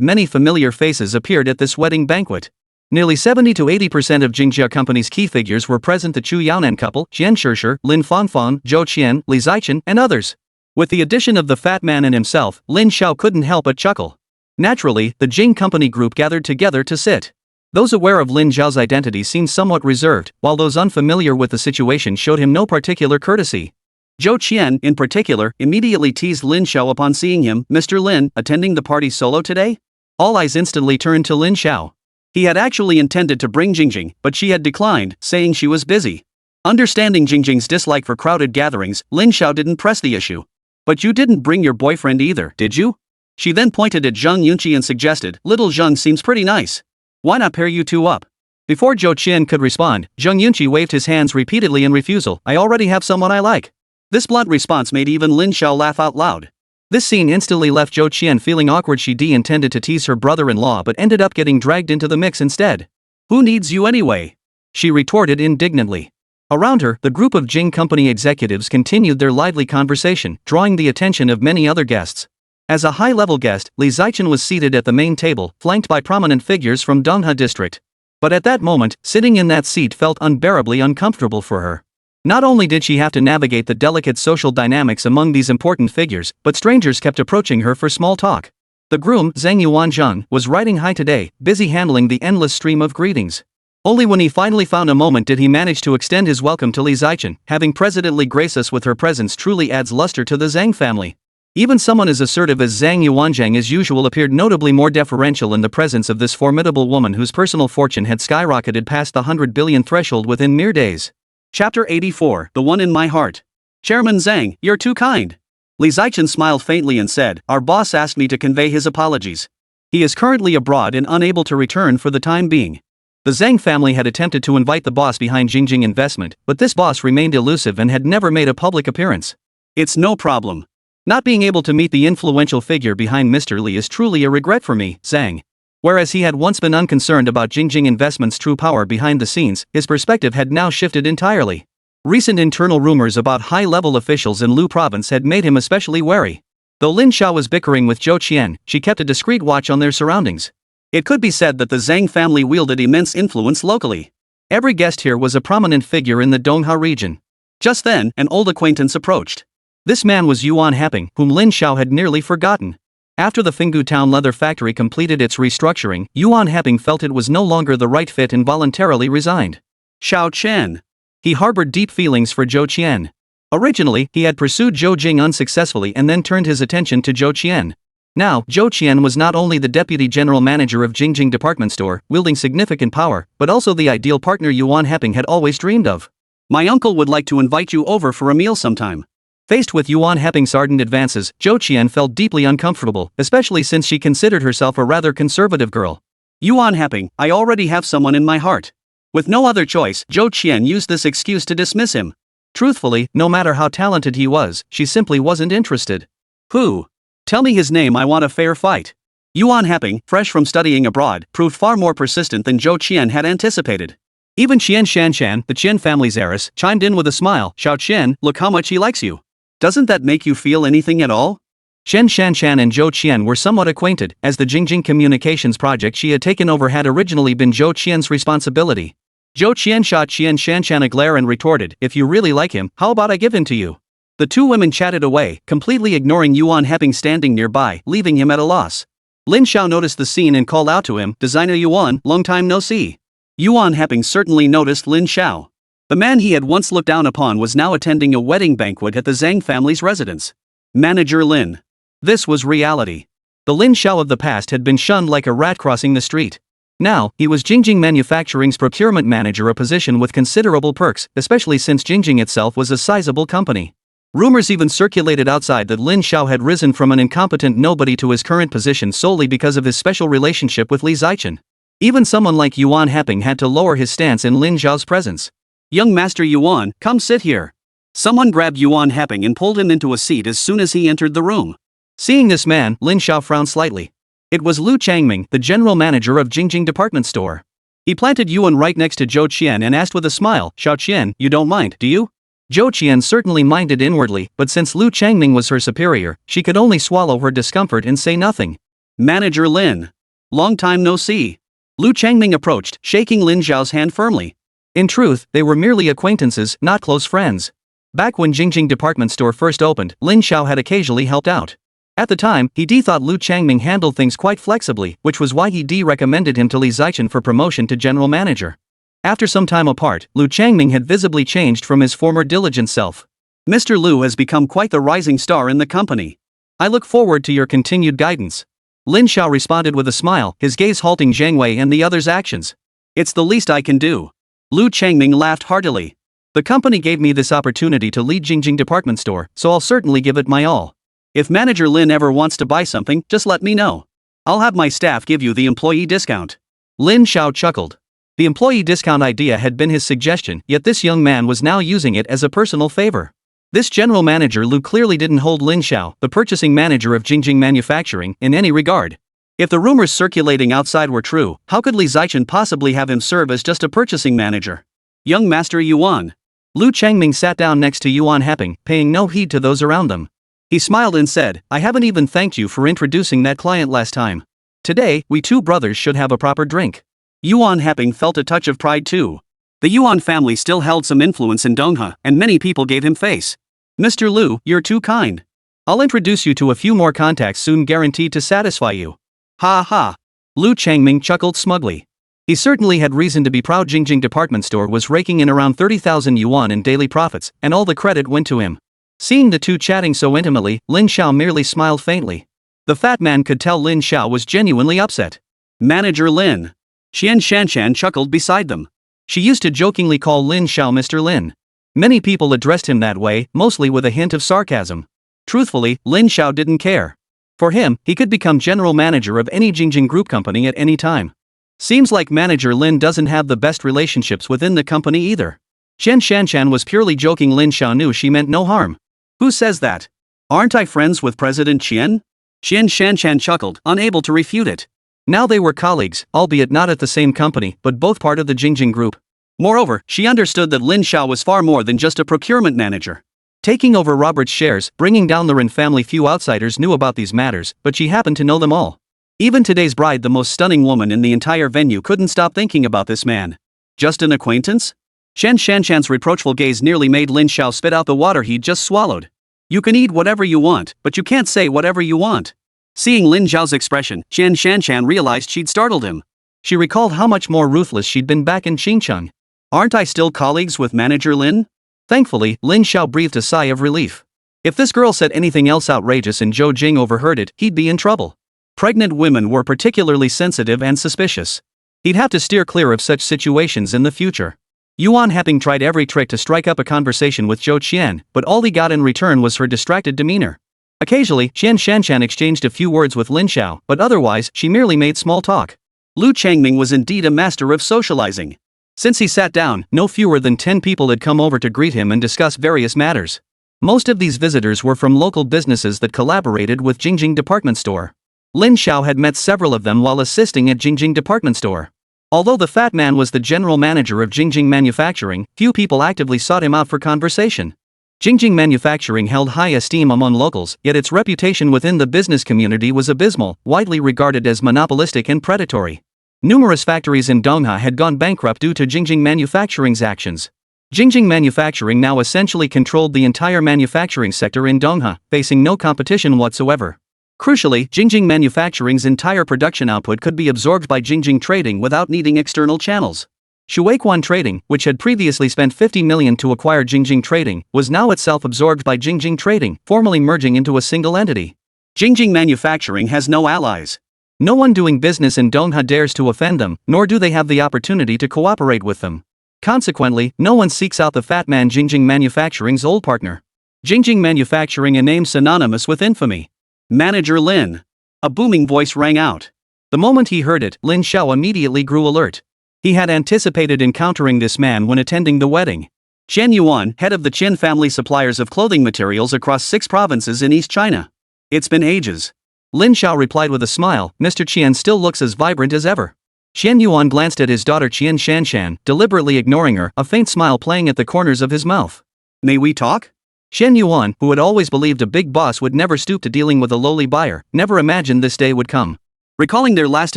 many familiar faces appeared at this wedding banquet. Nearly 70 to 80% of Jingjia Company's key figures were present: the Chu Yaonan couple, Qian Shishir, Lin Fanfang, Zhou Qian, Li Zichen, and others. With the addition of the fat man and himself, Lin Xiao couldn't help but chuckle. Naturally, the Jing Company group gathered together to sit. Those aware of Lin Xiao's identity seemed somewhat reserved, while those unfamiliar with the situation showed him no particular courtesy. Zhou Qian, in particular, immediately teased Lin Xiao upon seeing him. "Mr. Lin, attending the party solo today?" All eyes instantly turned to Lin Xiao. He had actually intended to bring Jingjing, but she had declined, saying she was busy. Understanding Jingjing's dislike for crowded gatherings, Lin Xiao didn't press the issue. "But you didn't bring your boyfriend either, did you?" She then pointed at Zhang Yunqi and suggested, "Little Zhang seems pretty nice. Why not pair you two up?" Before Zhou Qian could respond, Zhang Yunqi waved his hands repeatedly in refusal. "I already have someone I like." This blunt response made even Lin Xiao laugh out loud. This scene instantly left Zhou Qian feeling awkward. She intended to tease her brother-in-law but ended up getting dragged into the mix instead. "Who needs you anyway?" she retorted indignantly. Around her, the group of Jing Company executives continued their lively conversation, drawing the attention of many other guests. As a high-level guest, Li Zichen was seated at the main table, flanked by prominent figures from Donghua district. But at that moment, sitting in that seat felt unbearably uncomfortable for her. Not only did she have to navigate the delicate social dynamics among these important figures, but strangers kept approaching her for small talk. The groom, Zhang Yuanzhang, was riding high today, busy handling the endless stream of greetings. Only when he finally found a moment did he manage to extend his welcome to Li Zichen. "Having President Li grace us with her presence truly adds luster to the Zhang family. Even someone as assertive as Zhang Yuanzhang as usual appeared notably more deferential in the presence of this formidable woman whose personal fortune had skyrocketed past the 100 billion threshold within mere days. Chapter 84, The One in My Heart. Chairman Zhang, you're too kind. Li Zichen smiled faintly and said, our boss asked me to convey his apologies. He is currently abroad and unable to return for the time being. The Zhang family had attempted to invite the boss behind Jingjing Investment, but this boss remained elusive and had never made a public appearance. It's no problem. Not being able to meet the influential figure behind Mr. Li is truly a regret for me, Zhang. Whereas he had once been unconcerned about Jingjing Investment's true power behind the scenes, his perspective had now shifted entirely. Recent internal rumors about high-level officials in Lu province had made him especially wary. Though Lin Xiao was bickering with Zhou Qian, she kept a discreet watch on their surroundings. It could be said that the Zhang family wielded immense influence locally. Every guest here was a prominent figure in the Dongha region. Just then, an old acquaintance approached. This man was Yuan Happing, whom Lin Xiao had nearly forgotten. After the Finggu Town leather factory completed its restructuring, Yuan Happing felt it was no longer the right fit and voluntarily resigned. Xiao Chen. He harbored deep feelings for Zhou Qian. Originally, he had pursued Zhou Jing unsuccessfully and then turned his attention to Zhou Qian. Now, Zhou Qian was not only the deputy general manager of Jingjing department store, wielding significant power, but also the ideal partner Yuan Happing had always dreamed of. My uncle would like to invite you over for a meal sometime. Faced with Yuan Happing's ardent advances, Zhou Qian felt deeply uncomfortable, especially since she considered herself a rather conservative girl. Yuan Happing, I already have someone in my heart. With no other choice, Zhou Qian used this excuse to dismiss him. Truthfully, no matter how talented he was, she simply wasn't interested. Who? Tell me his name, I want a fair fight. Yuan Happing, fresh from studying abroad, proved far more persistent than Zhou Qian had anticipated. Even Qian Shanshan, the Qian family's heiress, chimed in with a smile. Xiao Qian, look how much he likes you. Doesn't that make you feel anything at all? Qian Shanshan and Zhou Qian were somewhat acquainted, as the Jingjing communications project she had taken over had originally been Zhou Qian's responsibility. Zhou Qian shot Qian Shanshan a glare and retorted, if you really like him, how about I give him to you? The two women chatted away, completely ignoring Yuan Happing standing nearby, leaving him at a loss. Lin Xiao noticed the scene and called out to him, Designer Yuan, long time no see. Yuan Happing certainly noticed Lin Xiao. The man he had once looked down upon was now attending a wedding banquet at the Zhang family's residence. Manager Lin. This was reality. The Lin Xiao of the past had been shunned like a rat crossing the street. Now, he was Jingjing Manufacturing's procurement manager, a position with considerable perks, especially since Jingjing itself was a sizable company. Rumors even circulated outside that Lin Xiao had risen from an incompetent nobody to his current position solely because of his special relationship with Li Zichen. Even someone like Yuan Happing had to lower his stance in Lin Xiao's presence. Young Master Yuan, come sit here. Someone grabbed Yuan Happing and pulled him into a seat as soon as he entered the room. Seeing this man, Lin Xiao frowned slightly. It was Lu Changming, the general manager of Jingjing department store. He planted Yuan right next to Zhou Qian and asked with a smile, Xiao Qian, you don't mind, do you? Zhou Qian certainly minded inwardly, but since Lu Changming was her superior, she could only swallow her discomfort and say nothing. Manager Lin. Long time no see. Lu Changming approached, shaking Lin Xiao's hand firmly. In truth, they were merely acquaintances, not close friends. Back when Jingjing department store first opened, Lin Xiao had occasionally helped out. At the time, he thought Lu Changming handled things quite flexibly, which was why he recommended him to Li Zichen for promotion to general manager. After some time apart, Lu Changming had visibly changed from his former diligent self. Mr. Lu has become quite the rising star in the company. I look forward to your continued guidance. Lin Xiao responded with a smile, his gaze halting Zhang Wei and the others' actions. It's the least I can do. Lu Changming laughed heartily. The company gave me this opportunity to lead Jingjing department store, so I'll certainly give it my all. If Manager Lin ever wants to buy something, just let me know. I'll have my staff give you the employee discount. Lin Xiao chuckled. The employee discount idea had been his suggestion, yet this young man was now using it as a personal favor. This general manager Lu clearly didn't hold Lin Xiao, the purchasing manager of Jingjing Manufacturing, in any regard. If the rumors circulating outside were true, how could Li Zichen possibly have him serve as just a purchasing manager? Young Master Yuan. Lu Changming sat down next to Yuan Happing, paying no heed to those around them. He smiled and said, I haven't even thanked you for introducing that client last time. Today, we two brothers should have a proper drink. Yuan Happing felt a touch of pride too. The Yuan family still held some influence in Dongha, and many people gave him face. Mr. Lu, you're too kind. I'll introduce you to a few more contacts soon, guaranteed to satisfy you. Ha ha. Lu Changming chuckled smugly. He certainly had reason to be proud. Jingjing department store was raking in around 30,000 yuan in daily profits, and all the credit went to him. Seeing the two chatting so intimately, Lin Xiao merely smiled faintly. The fat man could tell Lin Xiao was genuinely upset. Manager Lin. Qian Shanshan chuckled beside them. She used to jokingly call Lin Xiao Mr. Lin. Many people addressed him that way, mostly with a hint of sarcasm. Truthfully, Lin Xiao didn't care. For him, he could become general manager of any Jingjing Group company at any time. Seems like Manager Lin doesn't have the best relationships within the company either. Qian Shanshan was purely joking. Lin Xiao knew she meant no harm. Who says that? Aren't I friends with President Qian? Qian Shanshan chuckled, unable to refute it. Now they were colleagues, albeit not at the same company, but both part of the Jingjing Group. Moreover, she understood that Lin Xiao was far more than just a procurement manager. Taking over Robert's shares, bringing down the Ren family. Few outsiders knew about these matters, but she happened to know them all. Even today's bride, the most stunning woman in the entire venue, couldn't stop thinking about this man. Just an acquaintance? Qian Shanshan's reproachful gaze nearly made Lin Xiao spit out the water he'd just swallowed. You can eat whatever you want, but you can't say whatever you want. Seeing Lin Xiao's expression, Qian Shanshan realized she'd startled him. She recalled how much more ruthless she'd been back in Xinjiang. Aren't I still colleagues with Manager Lin? Thankfully, Lin Xiao breathed a sigh of relief. If this girl said anything else outrageous and Zhou Jing overheard it, he'd be in trouble. Pregnant women were particularly sensitive and suspicious. He'd have to steer clear of such situations in the future. Yuan Heping tried every trick to strike up a conversation with Zhou Qian, but all he got in return was her distracted demeanor. Occasionally, Qian Shanshan exchanged a few words with Lin Xiao, but otherwise, she merely made small talk. Lu Changming was indeed a master of socializing. Since he sat down, no fewer than 10 people had come over to greet him and discuss various matters. Most of these visitors were from local businesses that collaborated with Jingjing Department Store. Lin Xiao had met several of them while assisting at Jingjing Department Store. Although the fat man was the general manager of Jingjing Manufacturing, few people actively sought him out for conversation. Jingjing Manufacturing held high esteem among locals, yet its reputation within the business community was abysmal, widely regarded as monopolistic and predatory. Numerous factories in Dongha had gone bankrupt due to Jingjing Manufacturing's actions. Jingjing Manufacturing now essentially controlled the entire manufacturing sector in Dongha, facing no competition whatsoever. Crucially, Jingjing Manufacturing's entire production output could be absorbed by Jingjing Trading without needing external channels. Shuaiquan Trading, which had previously spent 50 million to acquire Jingjing Trading, was now itself absorbed by Jingjing Trading, formally merging into a single entity. Jingjing Manufacturing has no allies. No one doing business in Dongha dares to offend them, nor do they have the opportunity to cooperate with them. Consequently, no one seeks out the fat man Jingjing Manufacturing's old partner. Jingjing Manufacturing, a name synonymous with infamy. Manager Lin. A booming voice rang out. The moment he heard it, Lin Xiao immediately grew alert. He had anticipated encountering this man when attending the wedding. Chen Yuan, head of the Qin family suppliers of clothing materials across 6 provinces in East China. It's been ages. Lin Xiao replied with a smile. Mr. Qian still looks as vibrant as ever. Chen Yuan glanced at his daughter Qian Shanshan, deliberately ignoring her, a faint smile playing at the corners of his mouth. May we talk? Chen Yuan, who had always believed a big boss would never stoop to dealing with a lowly buyer, never imagined this day would come. Recalling their last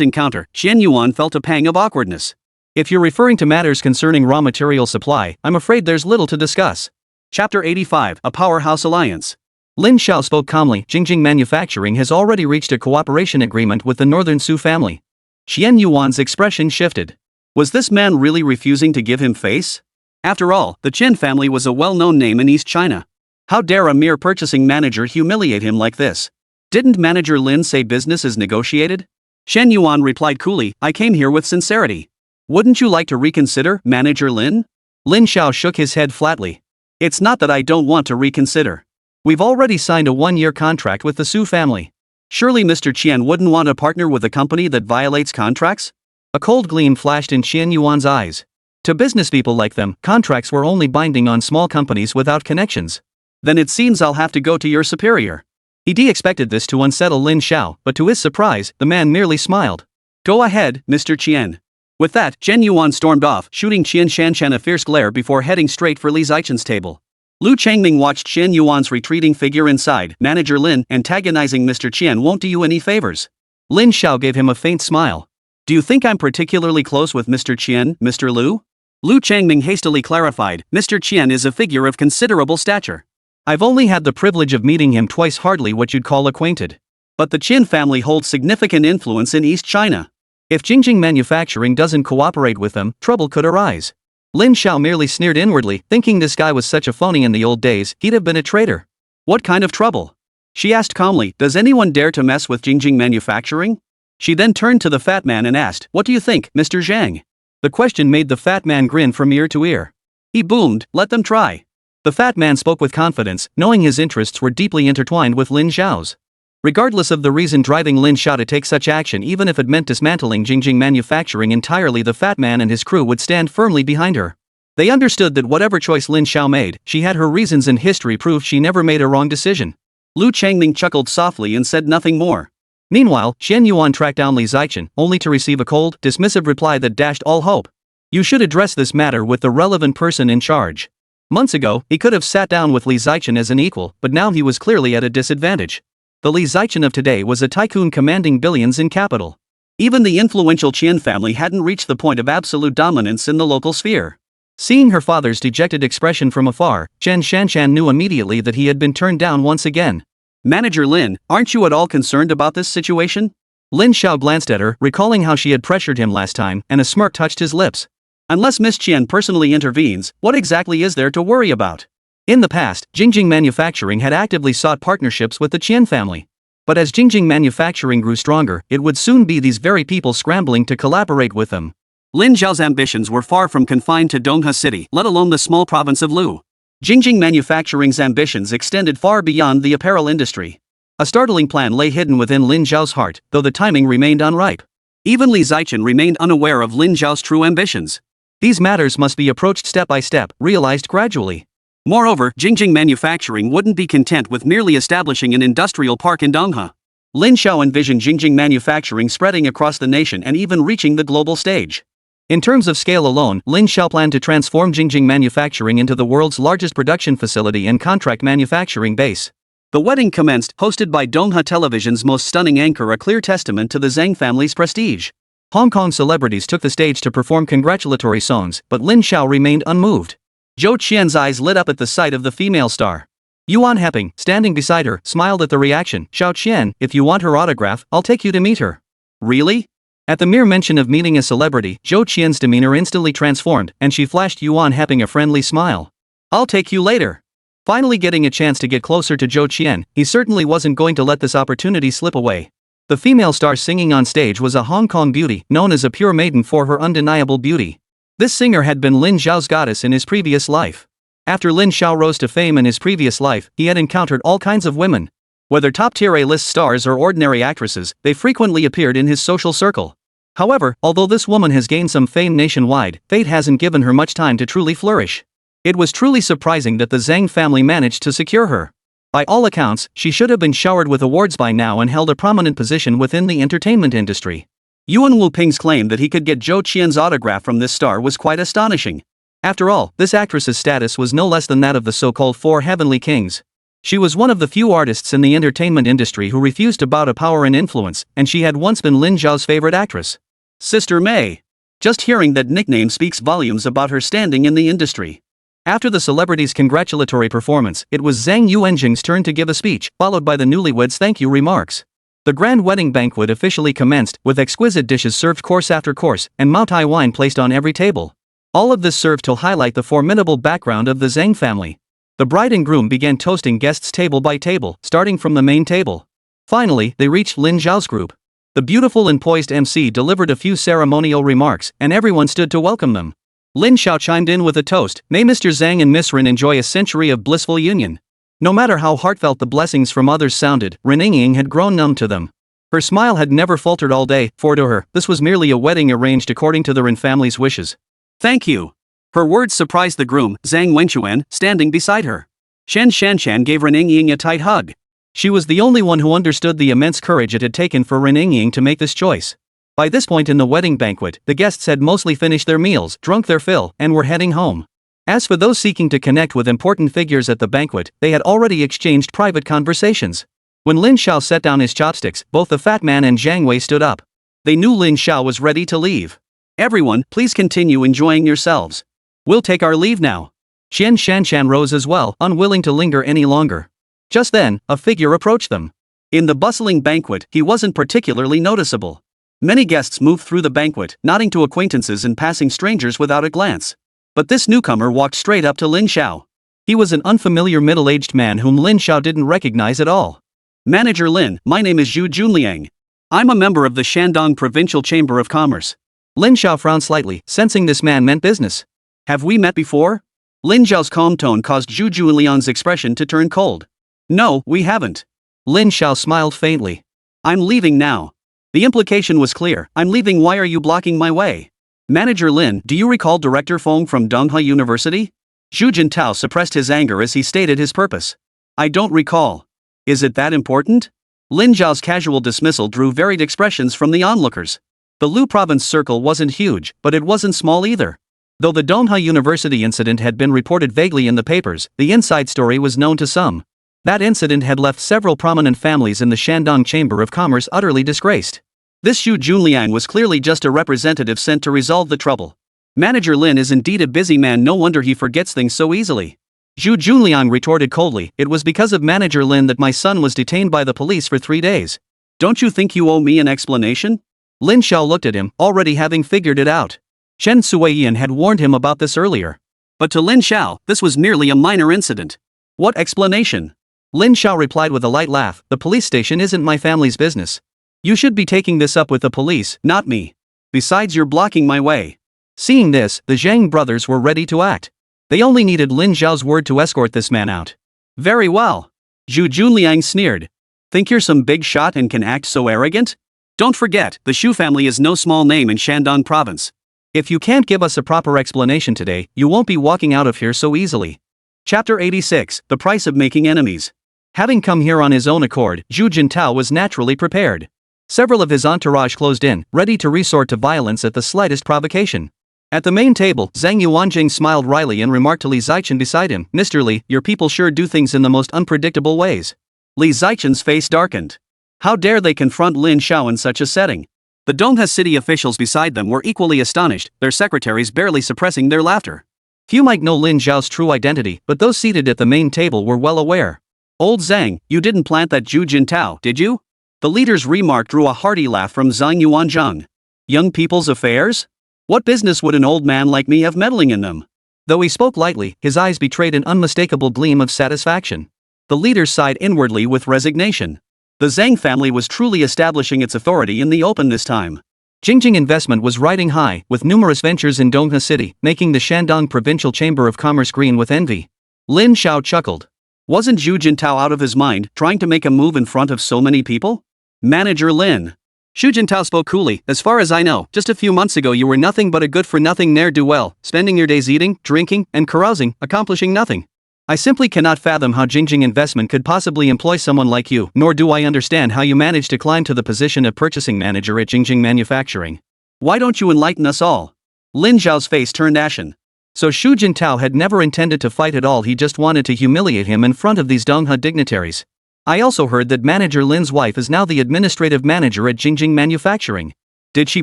encounter, Chen Yuan felt a pang of awkwardness. If you're referring to matters concerning raw material supply, I'm afraid there's little to discuss. Chapter 85, A Powerhouse Alliance. Lin Xiao spoke calmly. Jingjing Manufacturing has already reached a cooperation agreement with the Northern Su family. Chen Yuan's expression shifted. Was this man really refusing to give him face? After all, the Qin family was a well-known name in East China. How dare a mere purchasing manager humiliate him like this? Didn't Manager Lin say business is negotiated? Chen Yuan replied coolly, I came here with sincerity. Wouldn't you like to reconsider, Manager Lin? Lin Xiao shook his head flatly. It's not that I don't want to reconsider. We've already signed a 1-year contract with the Su family. Surely Mr. Qian wouldn't want to partner with a company that violates contracts? A cold gleam flashed in Chen Yuan's eyes. To business people like them, contracts were only binding on small companies without connections. Then it seems I'll have to go to your superior. He expected this to unsettle Lin Xiao, but to his surprise, the man merely smiled. Go ahead, Mr. Qian. With that, Chen Yuan stormed off, shooting Qian Shanshan a fierce glare before heading straight for Li Zichen's table. Lu Changming watched Chen Yuan's retreating figure inside. Manager Lin, antagonizing Mr. Qian won't do you any favors. Lin Xiao gave him a faint smile. Do you think I'm particularly close with Mr. Qian, Mr. Lu? Lu Changming hastily clarified, Mr. Qian is a figure of considerable stature. I've only had the privilege of meeting him twice, hardly what you'd call acquainted. But the Qin family holds significant influence in East China. If Jingjing Manufacturing doesn't cooperate with them, trouble could arise. Lin Xiao merely sneered inwardly, thinking this guy was such a phony in the old days, he'd have been a traitor. What kind of trouble? She asked calmly, does anyone dare to mess with Jingjing Manufacturing? She then turned to the fat man and asked, what do you think, Mr. Zhang? The question made the fat man grin from ear to ear. He boomed, let them try. The fat man spoke with confidence, knowing his interests were deeply intertwined with Lin Xiao's. Regardless of the reason driving Lin Xiao to take such action, even if it meant dismantling Jingjing Manufacturing entirely, the fat man and his crew would stand firmly behind her. They understood that whatever choice Lin Xiao made, she had her reasons, and history proved she never made a wrong decision. Lu Changming chuckled softly and said nothing more. Meanwhile, Xian Yuan tracked down Li Zichen, only to receive a cold, dismissive reply that dashed all hope. You should address this matter with the relevant person in charge. Months ago, he could have sat down with Li Zichen as an equal, but now he was clearly at a disadvantage. The Li Zichen of today was a tycoon commanding billions in capital. Even the influential Qian family hadn't reached the point of absolute dominance in the local sphere. Seeing her father's dejected expression from afar, Chen Shanshan knew immediately that he had been turned down once again. Manager Lin, aren't you at all concerned about this situation? Lin Xiao glanced at her, recalling how she had pressured him last time, and a smirk touched his lips. Unless Miss Qian personally intervenes, what exactly is there to worry about? In the past, Jingjing Manufacturing had actively sought partnerships with the Qian family. But as Jingjing Manufacturing grew stronger, it would soon be these very people scrambling to collaborate with them. Lin Xiao's ambitions were far from confined to Donghe City, let alone the small province of Lu. Jingjing Manufacturing's ambitions extended far beyond the apparel industry. A startling plan lay hidden within Lin Xiao's heart, though the timing remained unripe. Even Li Zichen remained unaware of Lin Xiao's true ambitions. These matters must be approached step by step, realized gradually. Moreover, Jingjing Manufacturing wouldn't be content with merely establishing an industrial park in Donghe. Lin Xiao envisioned Jingjing Manufacturing spreading across the nation and even reaching the global stage. In terms of scale alone, Lin Xiao planned to transform Jingjing Manufacturing into the world's largest production facility and contract manufacturing base. The wedding commenced, hosted by Donghe Television's most stunning anchor, a clear testament to the Zhang family's prestige. Hong Kong celebrities took the stage to perform congratulatory songs, but Lin Xiao remained unmoved. Zhou Qian's eyes lit up at the sight of the female star. Yuan Heping, standing beside her, smiled at the reaction. Zhao Qian, if you want her autograph, I'll take you to meet her. Really? At the mere mention of meeting a celebrity, Zhou Qian's demeanor instantly transformed, and she flashed Yuan Heping a friendly smile. I'll take you later. Finally getting a chance to get closer to Zhou Qian, he certainly wasn't going to let this opportunity slip away. The female star singing on stage was a Hong Kong beauty, known as a pure maiden for her undeniable beauty. This singer had been Lin Xiao's goddess in his previous life. After Lin Xiao rose to fame in his previous life, he had encountered all kinds of women. Whether top-tier A-list stars or ordinary actresses, they frequently appeared in his social circle. However, although this woman has gained some fame nationwide, fate hasn't given her much time to truly flourish. It was truly surprising that the Zhang family managed to secure her. By all accounts, she should have been showered with awards by now and held a prominent position within the entertainment industry. Yuan Wuping's claim that he could get Zhou Qian's autograph from this star was quite astonishing. After all, this actress's status was no less than that of the so-called four heavenly kings. She was one of the few artists in the entertainment industry who refused to bow to power and influence, and she had once been Lin Xiao's favorite actress. Sister May. Just hearing that nickname speaks volumes about her standing in the industry. After the celebrity's congratulatory performance, it was Zhang Yuanjing's turn to give a speech, followed by the newlyweds' thank you remarks. The grand wedding banquet officially commenced, with exquisite dishes served course after course, and Maotai wine placed on every table. All of this served to highlight the formidable background of the Zhang family. The bride and groom began toasting guests table by table, starting from the main table. Finally, they reached Lin Xiao's group. The beautiful and poised MC delivered a few ceremonial remarks, and everyone stood to welcome them. Lin Xiao chimed in with a toast, "May Mr. Zhang and Miss Rin enjoy a century of blissful union." No matter how heartfelt the blessings from others sounded, Rin Ying had grown numb to them. Her smile had never faltered all day, for to her, this was merely a wedding arranged according to the Rin family's wishes. "Thank you." Her words surprised the groom, Zhang Wenchuan, standing beside her. Shen Shanshan gave Ren Ying a tight hug. She was the only one who understood the immense courage it had taken for Ren Ying to make this choice. By this point in the wedding banquet, the guests had mostly finished their meals, drunk their fill, and were heading home. As for those seeking to connect with important figures at the banquet, they had already exchanged private conversations. When Lin Xiao set down his chopsticks, both the fat man and Zhang Wei stood up. They knew Lin Xiao was ready to leave. "Everyone, please continue enjoying yourselves. We'll take our leave now." Qian Shanshan rose as well, unwilling to linger any longer. Just then, a figure approached them. In the bustling banquet, he wasn't particularly noticeable. Many guests moved through the banquet, nodding to acquaintances and passing strangers without a glance. But this newcomer walked straight up to Lin Xiao. He was an unfamiliar middle-aged man whom Lin Xiao didn't recognize at all. Manager Lin, my name is Zhu Junliang. I'm a member of the Shandong Provincial Chamber of Commerce. Lin Xiao frowned slightly, sensing this man meant business. Have we met before? Lin Xiao's calm tone caused Zhu Junliang's expression to turn cold. No, we haven't. Lin Xiao smiled faintly. I'm leaving now. The implication was clear. I'm leaving. Why are you blocking my way? Manager Lin, do you recall Director Feng from Donghua University? Zhu Jintao suppressed his anger as he stated his purpose. I don't recall. Is it that important? Lin Zhao's casual dismissal drew varied expressions from the onlookers. The Lu province circle wasn't huge, but it wasn't small either. Though the Donghua University incident had been reported vaguely in the papers, the inside story was known to some. That incident had left several prominent families in the Shandong Chamber of Commerce utterly disgraced. This Zhu Junliang was clearly just a representative sent to resolve the trouble. Manager Lin is indeed a busy man, no wonder he forgets things so easily. Zhu Junliang retorted coldly, it was because of Manager Lin that my son was detained by the police for 3 days. Don't you think you owe me an explanation? Lin Xiao looked at him, already having figured it out. Chen Suiyan had warned him about this earlier. But to Lin Xiao, this was merely a minor incident. What explanation? Lin Xiao replied with a light laugh, the police station isn't my family's business. You should be taking this up with the police, not me. Besides, you're blocking my way. Seeing this, the Zhang brothers were ready to act. They only needed Lin Xiao's word to escort this man out. Very well. Zhu Junliang sneered. Think you're some big shot and can act so arrogant? Don't forget, the Shu family is no small name in Shandong province. If you can't give us a proper explanation today, you won't be walking out of here so easily. Chapter 86, The Price of Making Enemies. Having come here on his own accord, Zhu Jintao was naturally prepared. Several of his entourage closed in, ready to resort to violence at the slightest provocation. At the main table, Zhang Yuanjing smiled wryly and remarked to Li Zichen beside him, Mr. Li, your people sure do things in the most unpredictable ways. Li Zichen's face darkened. How dare they confront Lin Xiao in such a setting? The Donghua city officials beside them were equally astonished, their secretaries barely suppressing their laughter. Few might know Lin Xiao's true identity, but those seated at the main table were well aware. Old Zhang, you didn't plant that Zhu Jintao, did you? The leader's remark drew a hearty laugh from Zhang Yuanzhang. Young people's affairs? What business would an old man like me have meddling in them? Though he spoke lightly, his eyes betrayed an unmistakable gleam of satisfaction. The leader sighed inwardly with resignation. The Zhang family was truly establishing its authority in the open this time. Jingjing Investment was riding high, with numerous ventures in Donghua City, making the Shandong Provincial Chamber of Commerce green with envy. Lin Xiao chuckled. Wasn't Zhu Jintao out of his mind, trying to make a move in front of so many people? Manager Lin. Zhu Jintao spoke coolly, as far as I know, just a few months ago you were nothing but a good-for-nothing ne'er-do-well, spending your days eating, drinking, and carousing, accomplishing nothing. I simply cannot fathom how Jingjing Investment could possibly employ someone like you, nor do I understand how you managed to climb to the position of purchasing manager at Jingjing Manufacturing. Why don't you enlighten us all? Lin Zhao's face turned ashen. So Zhu Jintao had never intended to fight at all, he just wanted to humiliate him in front of these Donghua dignitaries. I also heard that manager Lin's wife is now the administrative manager at Jingjing Manufacturing. Did she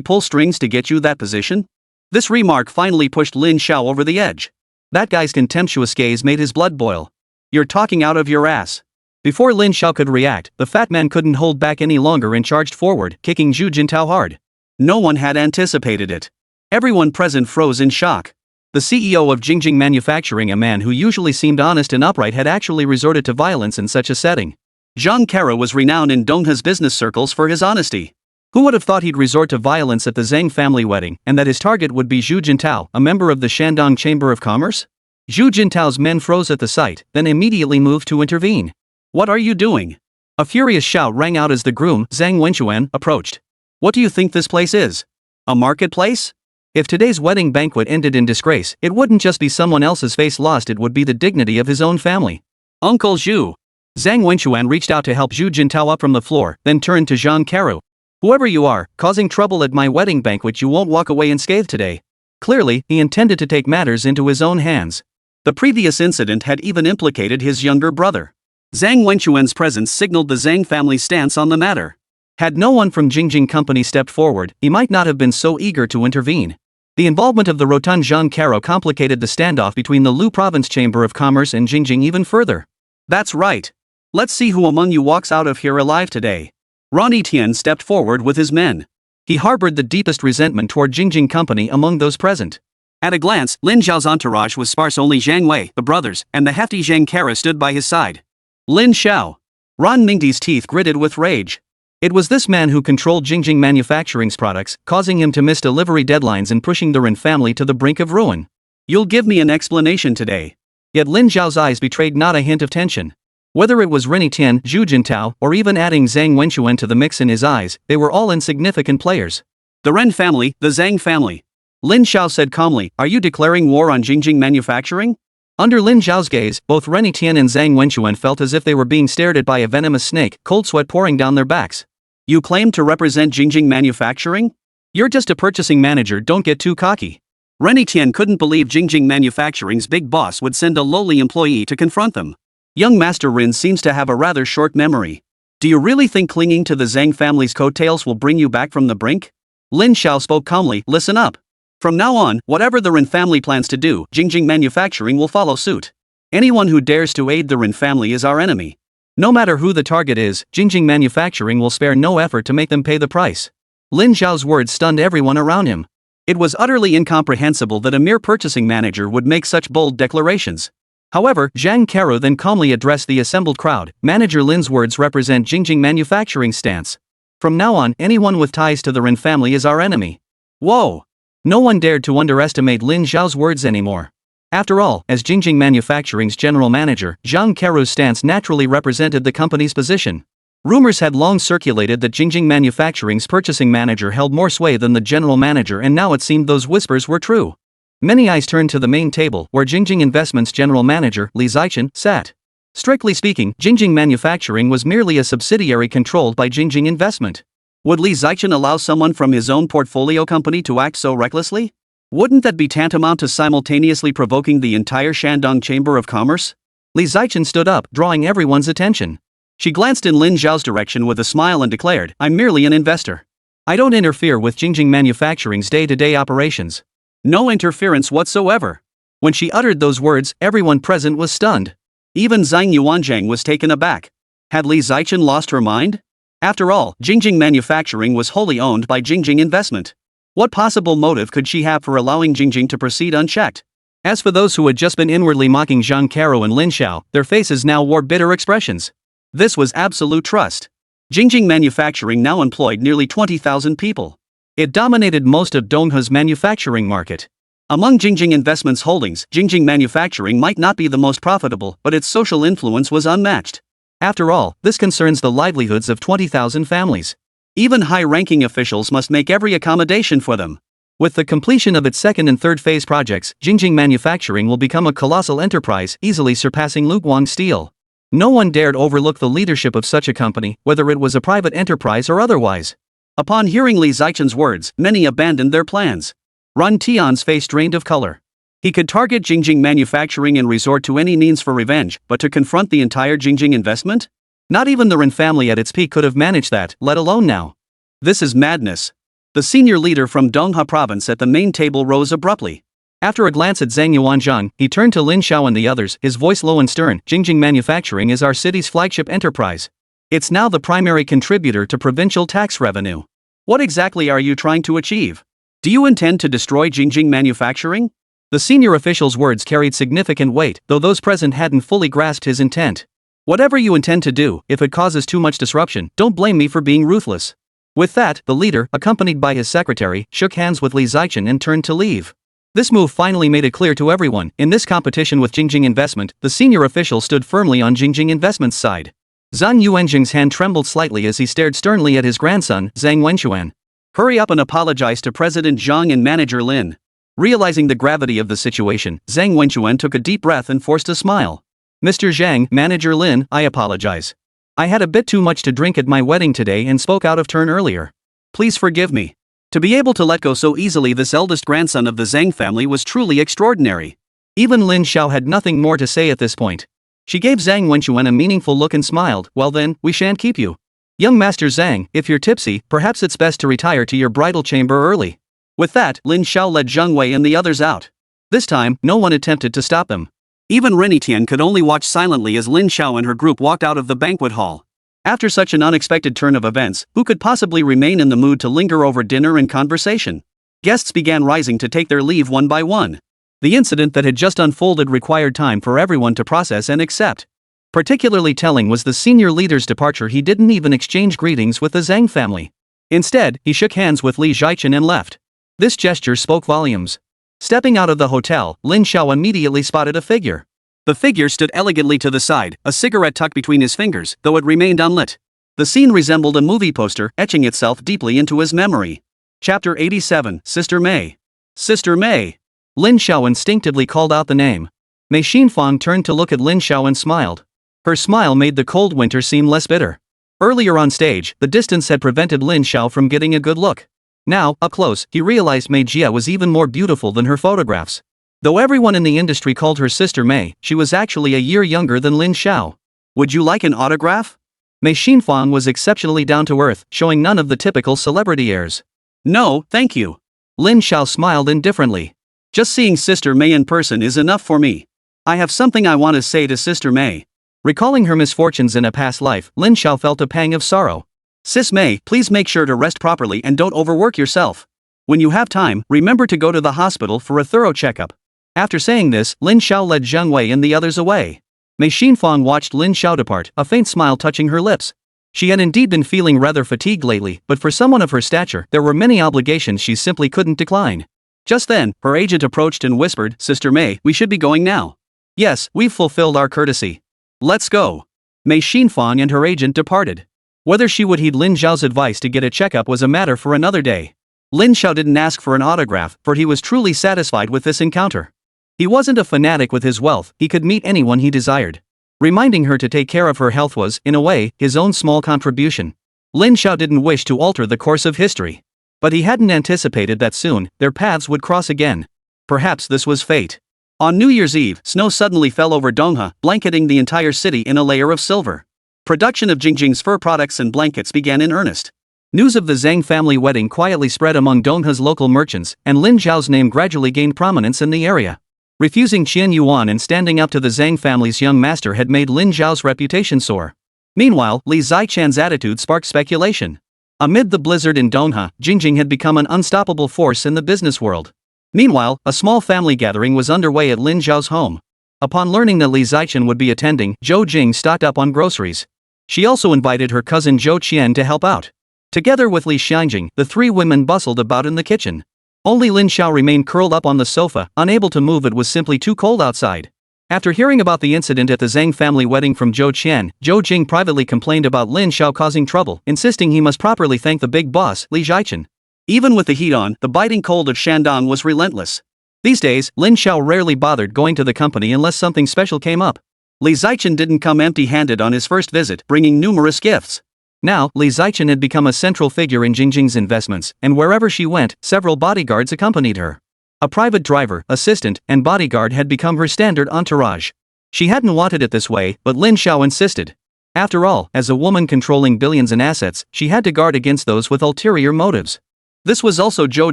pull strings to get you that position? This remark finally pushed Lin Xiao over the edge. That guy's contemptuous gaze made his blood boil. You're talking out of your ass. Before Lin Xiao could react, the fat man couldn't hold back any longer and charged forward, kicking Zhu Jintao hard. No one had anticipated it. Everyone present froze in shock. The CEO of Jingjing Manufacturing, a man who usually seemed honest and upright, had actually resorted to violence in such a setting. Zhang Kara was renowned in Donghua's business circles for his honesty. Who would have thought he'd resort to violence at the Zhang family wedding, and that his target would be Zhu Jintao, a member of the Shandong Chamber of Commerce? Zhu Jintao's men froze at the sight, then immediately moved to intervene. What are you doing? A furious shout rang out as the groom, Zhang Wenquan, approached. What do you think this place is? A marketplace? If today's wedding banquet ended in disgrace, it wouldn't just be someone else's face lost, it would be the dignity of his own family. Uncle Zhu. Zhang Wenquan reached out to help Zhu Jintao up from the floor, then turned to Zhang Karu. Whoever you are, causing trouble at my wedding banquet, you won't walk away unscathed today. Clearly, he intended to take matters into his own hands. The previous incident had even implicated his younger brother. Zhang Wenquan's presence signaled the Zhang family's stance on the matter. Had no one from Jingjing Company stepped forward, he might not have been so eager to intervene. The involvement of the rotund Zhang Karo complicated the standoff between the Lu Province Chamber of Commerce and Jingjing even further. That's right. Let's see who among you walks out of here alive today. Ronnie Tian stepped forward with his men. He harbored the deepest resentment toward Jingjing Company among those present. At a glance, Lin Xiao's entourage was sparse. Only Zhang Wei, the brothers, and the hefty Zhang Kara stood by his side. Lin Xiao. Ran Ningdi's teeth gritted with rage. It was this man who controlled Jingjing Manufacturing's products, causing him to miss delivery deadlines and pushing the Ren family to the brink of ruin. You'll give me an explanation today. Yet Lin Xiao's eyes betrayed not a hint of tension. Whether it was Rennie Tian, Zhu Jintao, or even adding Zhang Wenxuan to the mix in his eyes, they were all insignificant players. The Ren family, the Zhang family. Lin Xiao said calmly, are you declaring war on Jingjing Manufacturing? Under Lin Xiao's gaze, both Rennie Tian and Zhang Wenxuan felt as if they were being stared at by a venomous snake, cold sweat pouring down their backs. You claim to represent Jingjing Manufacturing? You're just a purchasing manager, don't get too cocky. Rennie Tian couldn't believe Jingjing Manufacturing's big boss would send a lowly employee to confront them. Young Master Rin seems to have a rather short memory. Do you really think clinging to the Zhang family's coattails will bring you back from the brink? Lin Xiao spoke calmly, listen up. From now on, whatever the Rin family plans to do, Jingjing Manufacturing will follow suit. Anyone who dares to aid the Rin family is our enemy. No matter who the target is, Jingjing Manufacturing will spare no effort to make them pay the price. Lin Xiao's words stunned everyone around him. It was utterly incomprehensible that a mere purchasing manager would make such bold declarations. However, Zhang Karo then calmly addressed the assembled crowd. Manager Lin's words represent Jingjing Manufacturing's stance. From now on, anyone with ties to the Rin family is our enemy. Whoa! No one dared to underestimate Lin Xiao's words anymore. After all, as Jingjing Manufacturing's general manager, Zhang Karo's stance naturally represented the company's position. Rumors had long circulated that Jingjing Manufacturing's purchasing manager held more sway than the general manager, and now it seemed those whispers were true. Many eyes turned to the main table, where Jingjing Investment's general manager, Li Zichen, sat. Strictly speaking, Jingjing Manufacturing was merely a subsidiary controlled by Jingjing Investment. Would Li Zichen allow someone from his own portfolio company to act so recklessly? Wouldn't that be tantamount to simultaneously provoking the entire Shandong Chamber of Commerce? Li Zichen stood up, drawing everyone's attention. She glanced in Lin Xiao's direction with a smile and declared, I'm merely an investor. I don't interfere with Jingjing Manufacturing's day-to-day operations. No interference whatsoever. When she uttered those words, everyone present was stunned. Even Zhang Yuanzhang was taken aback. Had Li Zichen lost her mind? After all, Jingjing Manufacturing was wholly owned by Jingjing Investment. What possible motive could she have for allowing Jingjing to proceed unchecked? As for those who had just been inwardly mocking Zhang Karo and Lin Xiao, their faces now wore bitter expressions. This was absolute trust. Jingjing Manufacturing now employed nearly 20,000 people. It dominated most of Donghe's manufacturing market. Among Jingjing Investment's holdings, Jingjing Manufacturing might not be the most profitable, but its social influence was unmatched. After all, this concerns the livelihoods of 20,000 families. Even high-ranking officials must make every accommodation for them. With the completion of its second and third phase projects, Jingjing Manufacturing will become a colossal enterprise, easily surpassing Luguang Steel. No one dared overlook the leadership of such a company, whether it was a private enterprise or otherwise. Upon hearing Li Zichen's words, many abandoned their plans. Ran Tian's face drained of color. He could target Jingjing Manufacturing and resort to any means for revenge, but to confront the entire Jingjing Investment? Not even the Ren family at its peak could have managed that, let alone now. This is madness. The senior leader from Donghe province at the main table rose abruptly. After a glance at Zhang Yuanzhang, he turned to Lin Xiao and the others, his voice low and stern. Jingjing Manufacturing is our city's flagship enterprise. It's now the primary contributor to provincial tax revenue. What exactly are you trying to achieve? Do you intend to destroy Jingjing Manufacturing? The senior official's words carried significant weight, though those present hadn't fully grasped his intent. Whatever you intend to do, if it causes too much disruption, don't blame me for being ruthless. With that, the leader, accompanied by his secretary, shook hands with Li Zichen and turned to leave. This move finally made it clear to everyone, in this competition with Jingjing Investment, the senior official stood firmly on Jingjing Investment's side. Zhang Yuanzhang's hand trembled slightly as he stared sternly at his grandson, Zhang Wenxuan. Hurry up and apologize to President Zhang and Manager Lin. Realizing the gravity of the situation, Zhang Wenxuan took a deep breath and forced a smile. Mr. Zhang, Manager Lin, I apologize. I had a bit too much to drink at my wedding today and spoke out of turn earlier. Please forgive me. To be able to let go so easily this eldest grandson of the Zhang family was truly extraordinary. Even Lin Xiao had nothing more to say at this point. She gave Zhang Wenxuan a meaningful look and smiled, well then, we shan't keep you. Young Master Zhang, if you're tipsy, perhaps it's best to retire to your bridal chamber early. With that, Lin Xiao led Zheng Wei and the others out. This time, no one attempted to stop them. Even Rennie Tian could only watch silently as Lin Xiao and her group walked out of the banquet hall. After such an unexpected turn of events, who could possibly remain in the mood to linger over dinner and conversation? Guests began rising to take their leave one by one. The incident that had just unfolded required time for everyone to process and accept. Particularly telling was the senior leader's departure. He didn't even exchange greetings with the Zhang family. Instead, he shook hands with Li Zichen and left. This gesture spoke volumes. Stepping out of the hotel, Lin Xiao immediately spotted a figure. The figure stood elegantly to the side, a cigarette tucked between his fingers, though it remained unlit. The scene resembled a movie poster, etching itself deeply into his memory. Chapter 87, Sister Mei. Sister Mei. Lin Xiao instinctively called out the name. Mei Xinfang turned to look at Lin Xiao and smiled. Her smile made the cold winter seem less bitter. Earlier on stage, the distance had prevented Lin Xiao from getting a good look. Now, up close, he realized Mei Jia was even more beautiful than her photographs. Though everyone in the industry called her Sister Mei, she was actually a year younger than Lin Xiao. Would you like an autograph? Mei Xinfang was exceptionally down to earth, showing none of the typical celebrity airs. No, thank you. Lin Xiao smiled indifferently. Just seeing Sister Mei in person is enough for me. I have something I want to say to Sister Mei. Recalling her misfortunes in a past life, Lin Xiao felt a pang of sorrow. Sis Mei, please make sure to rest properly and don't overwork yourself. When you have time, remember to go to the hospital for a thorough checkup. After saying this, Lin Xiao led Zheng Wei and the others away. Mei Xinfang watched Lin Xiao depart, a faint smile touching her lips. She had indeed been feeling rather fatigued lately, but for someone of her stature, there were many obligations she simply couldn't decline. Just then, her agent approached and whispered, Sister Mei, we should be going now. Yes, we've fulfilled our courtesy. Let's go. Mei Xinfang and her agent departed. Whether she would heed Lin Xiao's advice to get a checkup was a matter for another day. Lin Xiao didn't ask for an autograph, for he was truly satisfied with this encounter. He wasn't a fanatic with his wealth, he could meet anyone he desired. Reminding her to take care of her health was, in a way, his own small contribution. Lin Xiao didn't wish to alter the course of history. But he hadn't anticipated that soon, their paths would cross again. Perhaps this was fate. On New Year's Eve, snow suddenly fell over Dongha, blanketing the entire city in a layer of silver. Production of Jingjing's fur products and blankets began in earnest. News of the Zhang family wedding quietly spread among Dongha's local merchants, and Lin Xiao's name gradually gained prominence in the area. Refusing Qian Yuan and standing up to the Zhang family's young master had made Lin Xiao's reputation soar. Meanwhile, Li Zichen's attitude sparked speculation. Amid the blizzard in Dongha, Jingjing had become an unstoppable force in the business world. Meanwhile, a small family gathering was underway at Lin Xiao's home. Upon learning that Li Zichen would be attending, Zhou Jing stocked up on groceries. She also invited her cousin Zhou Qian to help out. Together with Li Xiangjing, the three women bustled about in the kitchen. Only Lin Xiao remained curled up on the sofa, unable to move. It was simply too cold outside. After hearing about the incident at the Zhang family wedding from Zhou Qian, Zhou Jing privately complained about Lin Xiao causing trouble, insisting he must properly thank the big boss, Li Zichen. Even with the heat on, the biting cold of Shandong was relentless. These days, Lin Xiao rarely bothered going to the company unless something special came up. Li Zichen didn't come empty-handed on his first visit, bringing numerous gifts. Now, Li Zichen had become a central figure in Jingjing's investments, and wherever she went, several bodyguards accompanied her. A private driver, assistant, and bodyguard had become her standard entourage. She hadn't wanted it this way, but Lin Xiao insisted. After all, as a woman controlling billions in assets, she had to guard against those with ulterior motives. This was also Zhou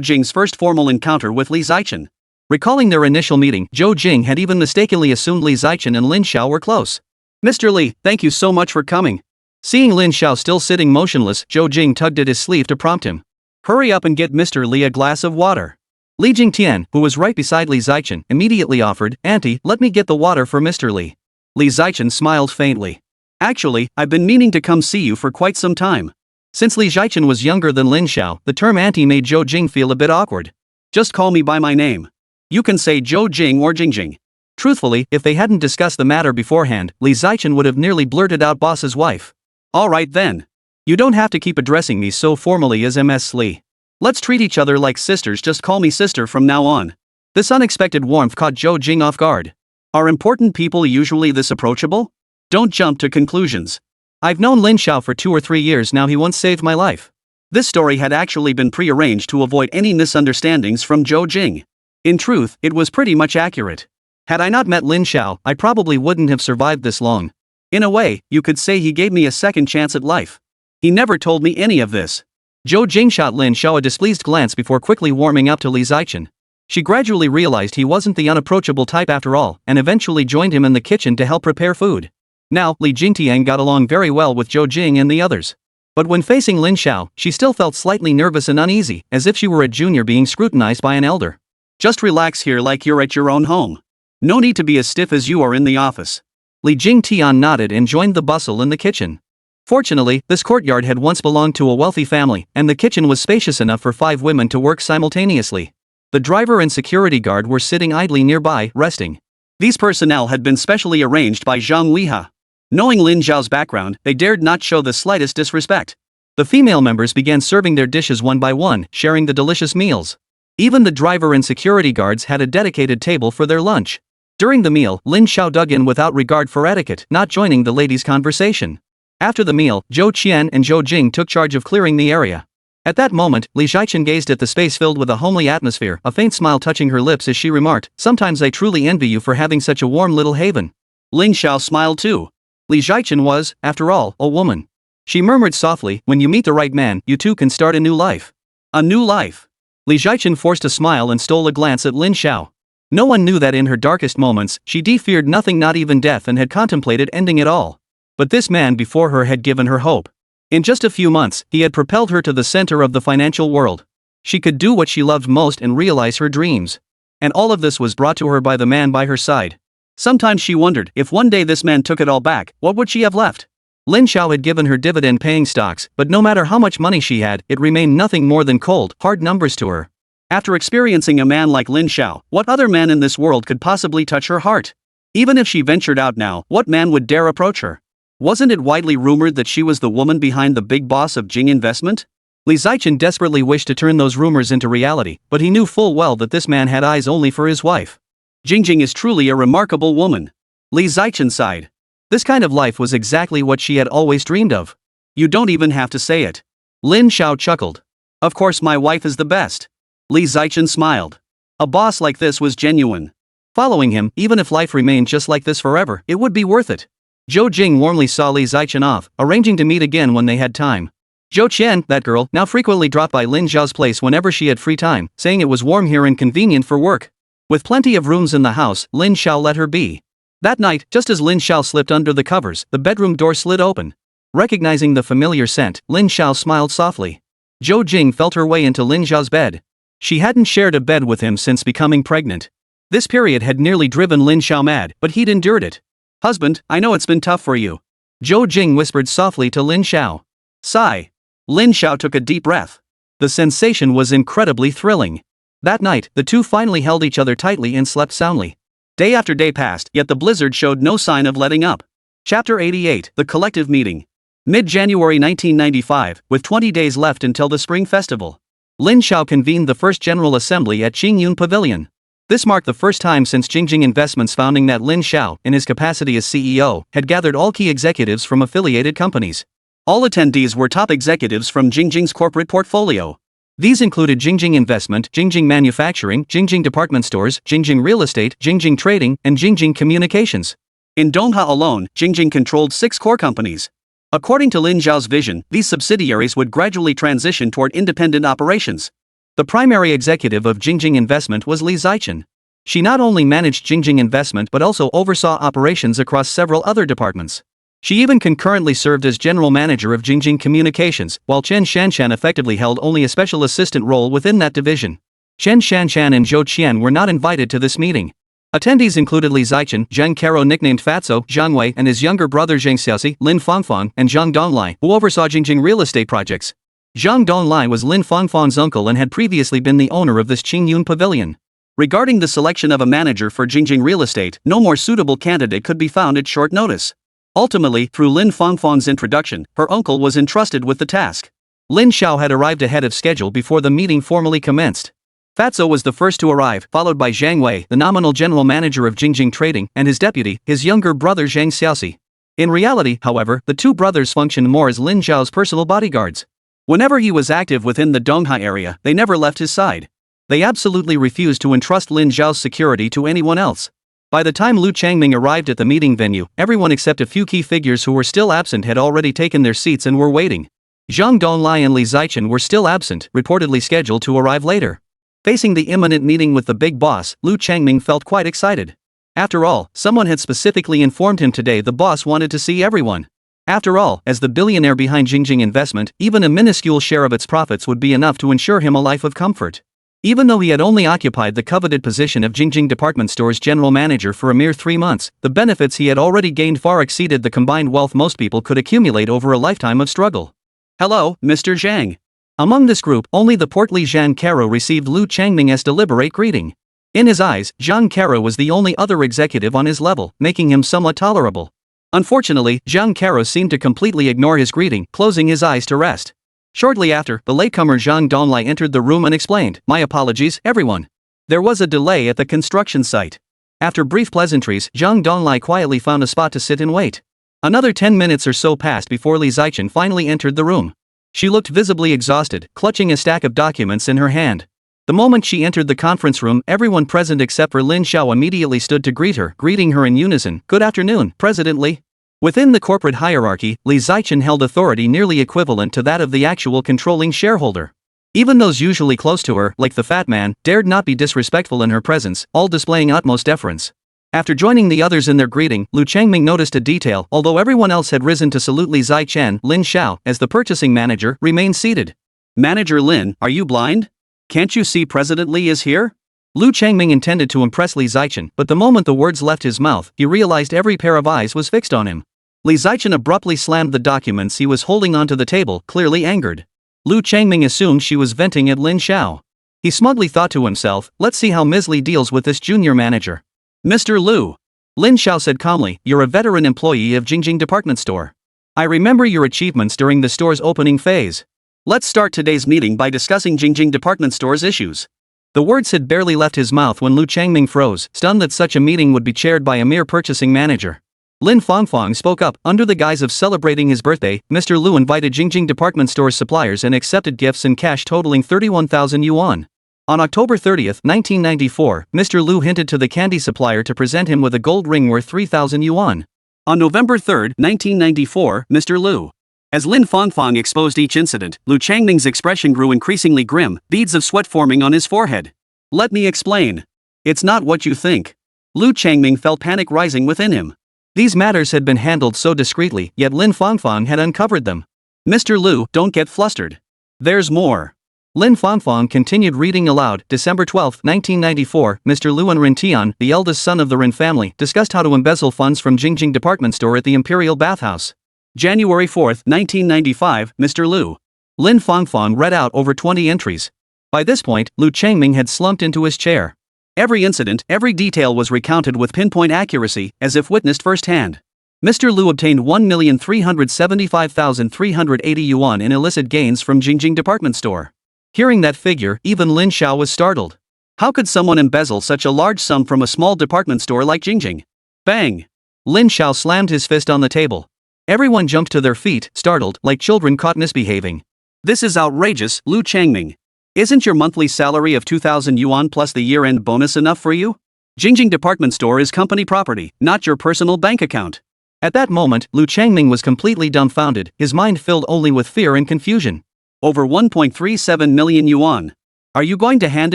Jing's first formal encounter with Li Zichen. Recalling their initial meeting, Zhou Jing had even mistakenly assumed Li Zichen and Lin Xiao were close. Mr. Li, thank you so much for coming. Seeing Lin Xiao still sitting motionless, Zhou Jing tugged at his sleeve to prompt him. Hurry up and get Mr. Li a glass of water. Li Jingtian, who was right beside Li Zichen, immediately offered, Auntie, let me get the water for Mr. Li. Li Zichen smiled faintly. Actually, I've been meaning to come see you for quite some time. Since Li Zichen was younger than Lin Xiao, the term auntie made Zhou Jing feel a bit awkward. Just call me by my name. You can say Zhou Jing or Jingjing. Truthfully, if they hadn't discussed the matter beforehand, Li Zichen would have nearly blurted out boss's wife. Alright then. You don't have to keep addressing me so formally as Ms. Li. Let's treat each other like sisters, just call me sister from now on. This unexpected warmth caught Zhou Jing off guard. Are important people usually this approachable? Don't jump to conclusions. I've known Lin Xiao for 2 or 3 years now. He once saved my life. This story had actually been pre-arranged to avoid any misunderstandings from Zhou Jing. In truth, it was pretty much accurate. Had I not met Lin Xiao, I probably wouldn't have survived this long. In a way, you could say he gave me a second chance at life. He never told me any of this. Zhou Jing shot Lin Xiao a displeased glance before quickly warming up to Li Zichen. She gradually realized he wasn't the unapproachable type after all, and eventually joined him in the kitchen to help prepare food. Now, Li Jingtian got along very well with Zhou Jing and the others. But when facing Lin Xiao, she still felt slightly nervous and uneasy, as if she were a junior being scrutinized by an elder. Just relax here like you're at your own home. No need to be as stiff as you are in the office. Li Jingtian nodded and joined the bustle in the kitchen. Fortunately, this courtyard had once belonged to a wealthy family, and the kitchen was spacious enough for 5 women to work simultaneously. The driver and security guard were sitting idly nearby, resting. These personnel had been specially arranged by Zhang Liha. Knowing Lin Xiao's background, they dared not show the slightest disrespect. The female members began serving their dishes one by one, sharing the delicious meals. Even the driver and security guards had a dedicated table for their lunch. During the meal, Lin Xiao dug in without regard for etiquette, not joining the ladies' conversation. After the meal, Zhou Qian and Zhou Jing took charge of clearing the area. At that moment, Li Xiaochen gazed at the space filled with a homely atmosphere, a faint smile touching her lips as she remarked, "Sometimes I truly envy you for having such a warm little haven." Lin Xiao smiled too. Li Xiaochen was, after all, a woman. She murmured softly, "When you meet the right man, you too can start a new life." A new life. Li Xiaochen forced a smile and stole a glance at Lin Xiao. No one knew that in her darkest moments, she feared nothing, not even death, and had contemplated ending it all. But this man before her had given her hope. In just a few months, he had propelled her to the center of the financial world. She could do what she loved most and realize her dreams. And all of this was brought to her by the man by her side. Sometimes she wondered, if one day this man took it all back, what would she have left? Lin Xiao had given her dividend-paying stocks, but no matter how much money she had, it remained nothing more than cold, hard numbers to her. After experiencing a man like Lin Xiao, what other man in this world could possibly touch her heart? Even if she ventured out now, what man would dare approach her? Wasn't it widely rumored that she was the woman behind the big boss of Jing Investment? Li Xiaochen desperately wished to turn those rumors into reality, but he knew full well that this man had eyes only for his wife. Jingjing is truly a remarkable woman. Li Xiaochen sighed. This kind of life was exactly what she had always dreamed of. You don't even have to say it. Lin Xiao chuckled. Of course my wife is the best. Li Xiaochen smiled. A boss like this was genuine. Following him, even if life remained just like this forever, it would be worth it. Zhou Jing warmly saw Li Xiaochen off, arranging to meet again when they had time. Zhou Qian, that girl, now frequently dropped by Lin Xiao's place whenever she had free time, saying it was warm here and convenient for work. With plenty of rooms in the house, Lin Xiao let her be. That night, just as Lin Xiao slipped under the covers, the bedroom door slid open. Recognizing the familiar scent, Lin Xiao smiled softly. Zhou Jing felt her way into Lin Xiao's bed. She hadn't shared a bed with him since becoming pregnant. This period had nearly driven Lin Xiao mad, but he'd endured it. "Husband, I know it's been tough for you," Zhou Jing whispered softly to Lin Xiao. Sigh. Lin Xiao took a deep breath. The sensation was incredibly thrilling. That night, the two finally held each other tightly and slept soundly. Day after day passed, yet the blizzard showed no sign of letting up. Chapter 88, The Collective Meeting. Mid-January 1995, with 20 days left until the Spring Festival. Lin Xiao convened the first General Assembly at Qingyun Pavilion. This marked the first time since Jingjing Investment's founding that Lin Xiao, in his capacity as CEO, had gathered all key executives from affiliated companies. All attendees were top executives from Jingjing's corporate portfolio. These included Jingjing Investment, Jingjing Manufacturing, Jingjing Department Stores, Jingjing Real Estate, Jingjing Trading, and Jingjing Communications. In Dongha alone, Jingjing controlled 6 core companies. According to Lin Xiao's vision, these subsidiaries would gradually transition toward independent operations. The primary executive of Jingjing Investment was Li Xiaochen. She not only managed Jingjing Investment but also oversaw operations across several other departments. She even concurrently served as general manager of Jingjing Communications, while Chen Shanshan effectively held only a special assistant role within that division. Chen Shanshan and Zhou Qian were not invited to this meeting. Attendees included Li Xiaochen, Zheng Caro nicknamed Fatso, Zhang Wei and his younger brother Zheng Xiaoxi, Lin Fangfang, and Zhang Donglai, who oversaw Jingjing real estate projects. Zhang Donglai was Lin Fangfang's uncle and had previously been the owner of this Qingyun Pavilion. Regarding the selection of a manager for Jingjing real estate, no more suitable candidate could be found at short notice. Ultimately, through Lin Fangfang's introduction, her uncle was entrusted with the task. Lin Xiao had arrived ahead of schedule before the meeting formally commenced. Fatso was the first to arrive, followed by Zhang Wei, the nominal general manager of Jingjing Trading, and his deputy, his younger brother Zheng Xiaoxi. In reality, however, the two brothers functioned more as Lin Xiao's personal bodyguards. Whenever he was active within the Dongha area, they never left his side. They absolutely refused to entrust Lin Xiao's security to anyone else. By the time Lu Changming arrived at the meeting venue, everyone except a few key figures who were still absent had already taken their seats and were waiting. Zhang Donglai and Li Xiaochen were still absent, reportedly scheduled to arrive later. Facing the imminent meeting with the big boss, Lu Changming felt quite excited. After all, someone had specifically informed him today the boss wanted to see everyone. After all, as the billionaire behind Jingjing Investment, even a minuscule share of its profits would be enough to ensure him a life of comfort. Even though he had only occupied the coveted position of Jingjing Department Store's general manager for a mere 3 months, the benefits he had already gained far exceeded the combined wealth most people could accumulate over a lifetime of struggle. "Hello, Mr. Zhang." Among this group, only the portly Zhang Caro received Lu Changming's deliberate greeting. In his eyes, Zhang Caro was the only other executive on his level, making him somewhat tolerable. Unfortunately, Zhang Caro seemed to completely ignore his greeting, closing his eyes to rest. Shortly after, the latecomer Zhang Donglai entered the room and explained, "My apologies, everyone. There was a delay at the construction site." After brief pleasantries, Zhang Donglai quietly found a spot to sit and wait. Another 10 minutes or so passed before Li Zichen finally entered the room. She looked visibly exhausted, clutching a stack of documents in her hand. The moment she entered the conference room, everyone present except for Lin Xiao immediately stood to greet her, greeting her in unison, "Good afternoon, President Li." Within the corporate hierarchy, Li Zichen held authority nearly equivalent to that of the actual controlling shareholder. Even those usually close to her, like the fat man, dared not be disrespectful in her presence, all displaying utmost deference. After joining the others in their greeting, Lu Changming noticed a detail. Although everyone else had risen to salute Li Zichen, Lin Xiao, as the purchasing manager, remained seated. "Manager Lin, are you blind? Can't you see President Li is here?" Lu Changming intended to impress Li Zichen, but the moment the words left his mouth, he realized every pair of eyes was fixed on him. Li Zichen abruptly slammed the documents he was holding onto the table, clearly angered. Lu Changming assumed she was venting at Lin Xiao. He smugly thought to himself, "Let's see how Ms. Li deals with this junior manager." "Mr. Lu," Lin Xiao said calmly, "you're a veteran employee of Jingjing Department Store. I remember your achievements during the store's opening phase. Let's start today's meeting by discussing Jingjing Department Store's issues." The words had barely left his mouth when Lu Changming froze, stunned that such a meeting would be chaired by a mere purchasing manager. Lin Fangfang spoke up. Under the guise of celebrating his birthday, Mr. Lu invited Jingjing Department Store's suppliers and accepted gifts in cash totaling 31,000 yuan. On October 30, 1994, Mr. Lu hinted to the candy supplier to present him with a gold ring worth 3,000 yuan. On November 3, 1994, Mr. Lu. As Lin Fangfang exposed each incident, Lu Changming's expression grew increasingly grim, beads of sweat forming on his forehead. "Let me explain. It's not what you think." Lu Changming felt panic rising within him. These matters had been handled so discreetly, yet Lin Fangfang had uncovered them. "Mr. Lu, don't get flustered. There's more." Lin Fangfang continued reading aloud. December 12, 1994, Mr. Lu and Ren Tian, the eldest son of the Ren family, discussed how to embezzle funds from Jingjing Department Store at the Imperial Bathhouse. January 4, 1995, Mr. Lu. Lin Fangfang read out over 20 entries. By this point, Lu Changming had slumped into his chair. Every incident, every detail was recounted with pinpoint accuracy, as if witnessed firsthand. Mr. Lu obtained 1,375,380 yuan in illicit gains from Jingjing Department Store. Hearing that figure, even Lin Xiao was startled. How could someone embezzle such a large sum from a small department store like Jingjing? Bang! Lin Xiao slammed his fist on the table. Everyone jumped to their feet, startled, like children caught misbehaving. "This is outrageous, Lu Changming. Isn't your monthly salary of 2,000 yuan plus the year-end bonus enough for you? Jingjing Department Store is company property, not your personal bank account." At that moment, Lu Changming was completely dumbfounded, his mind filled only with fear and confusion. "Over 1.37 million yuan. Are you going to hand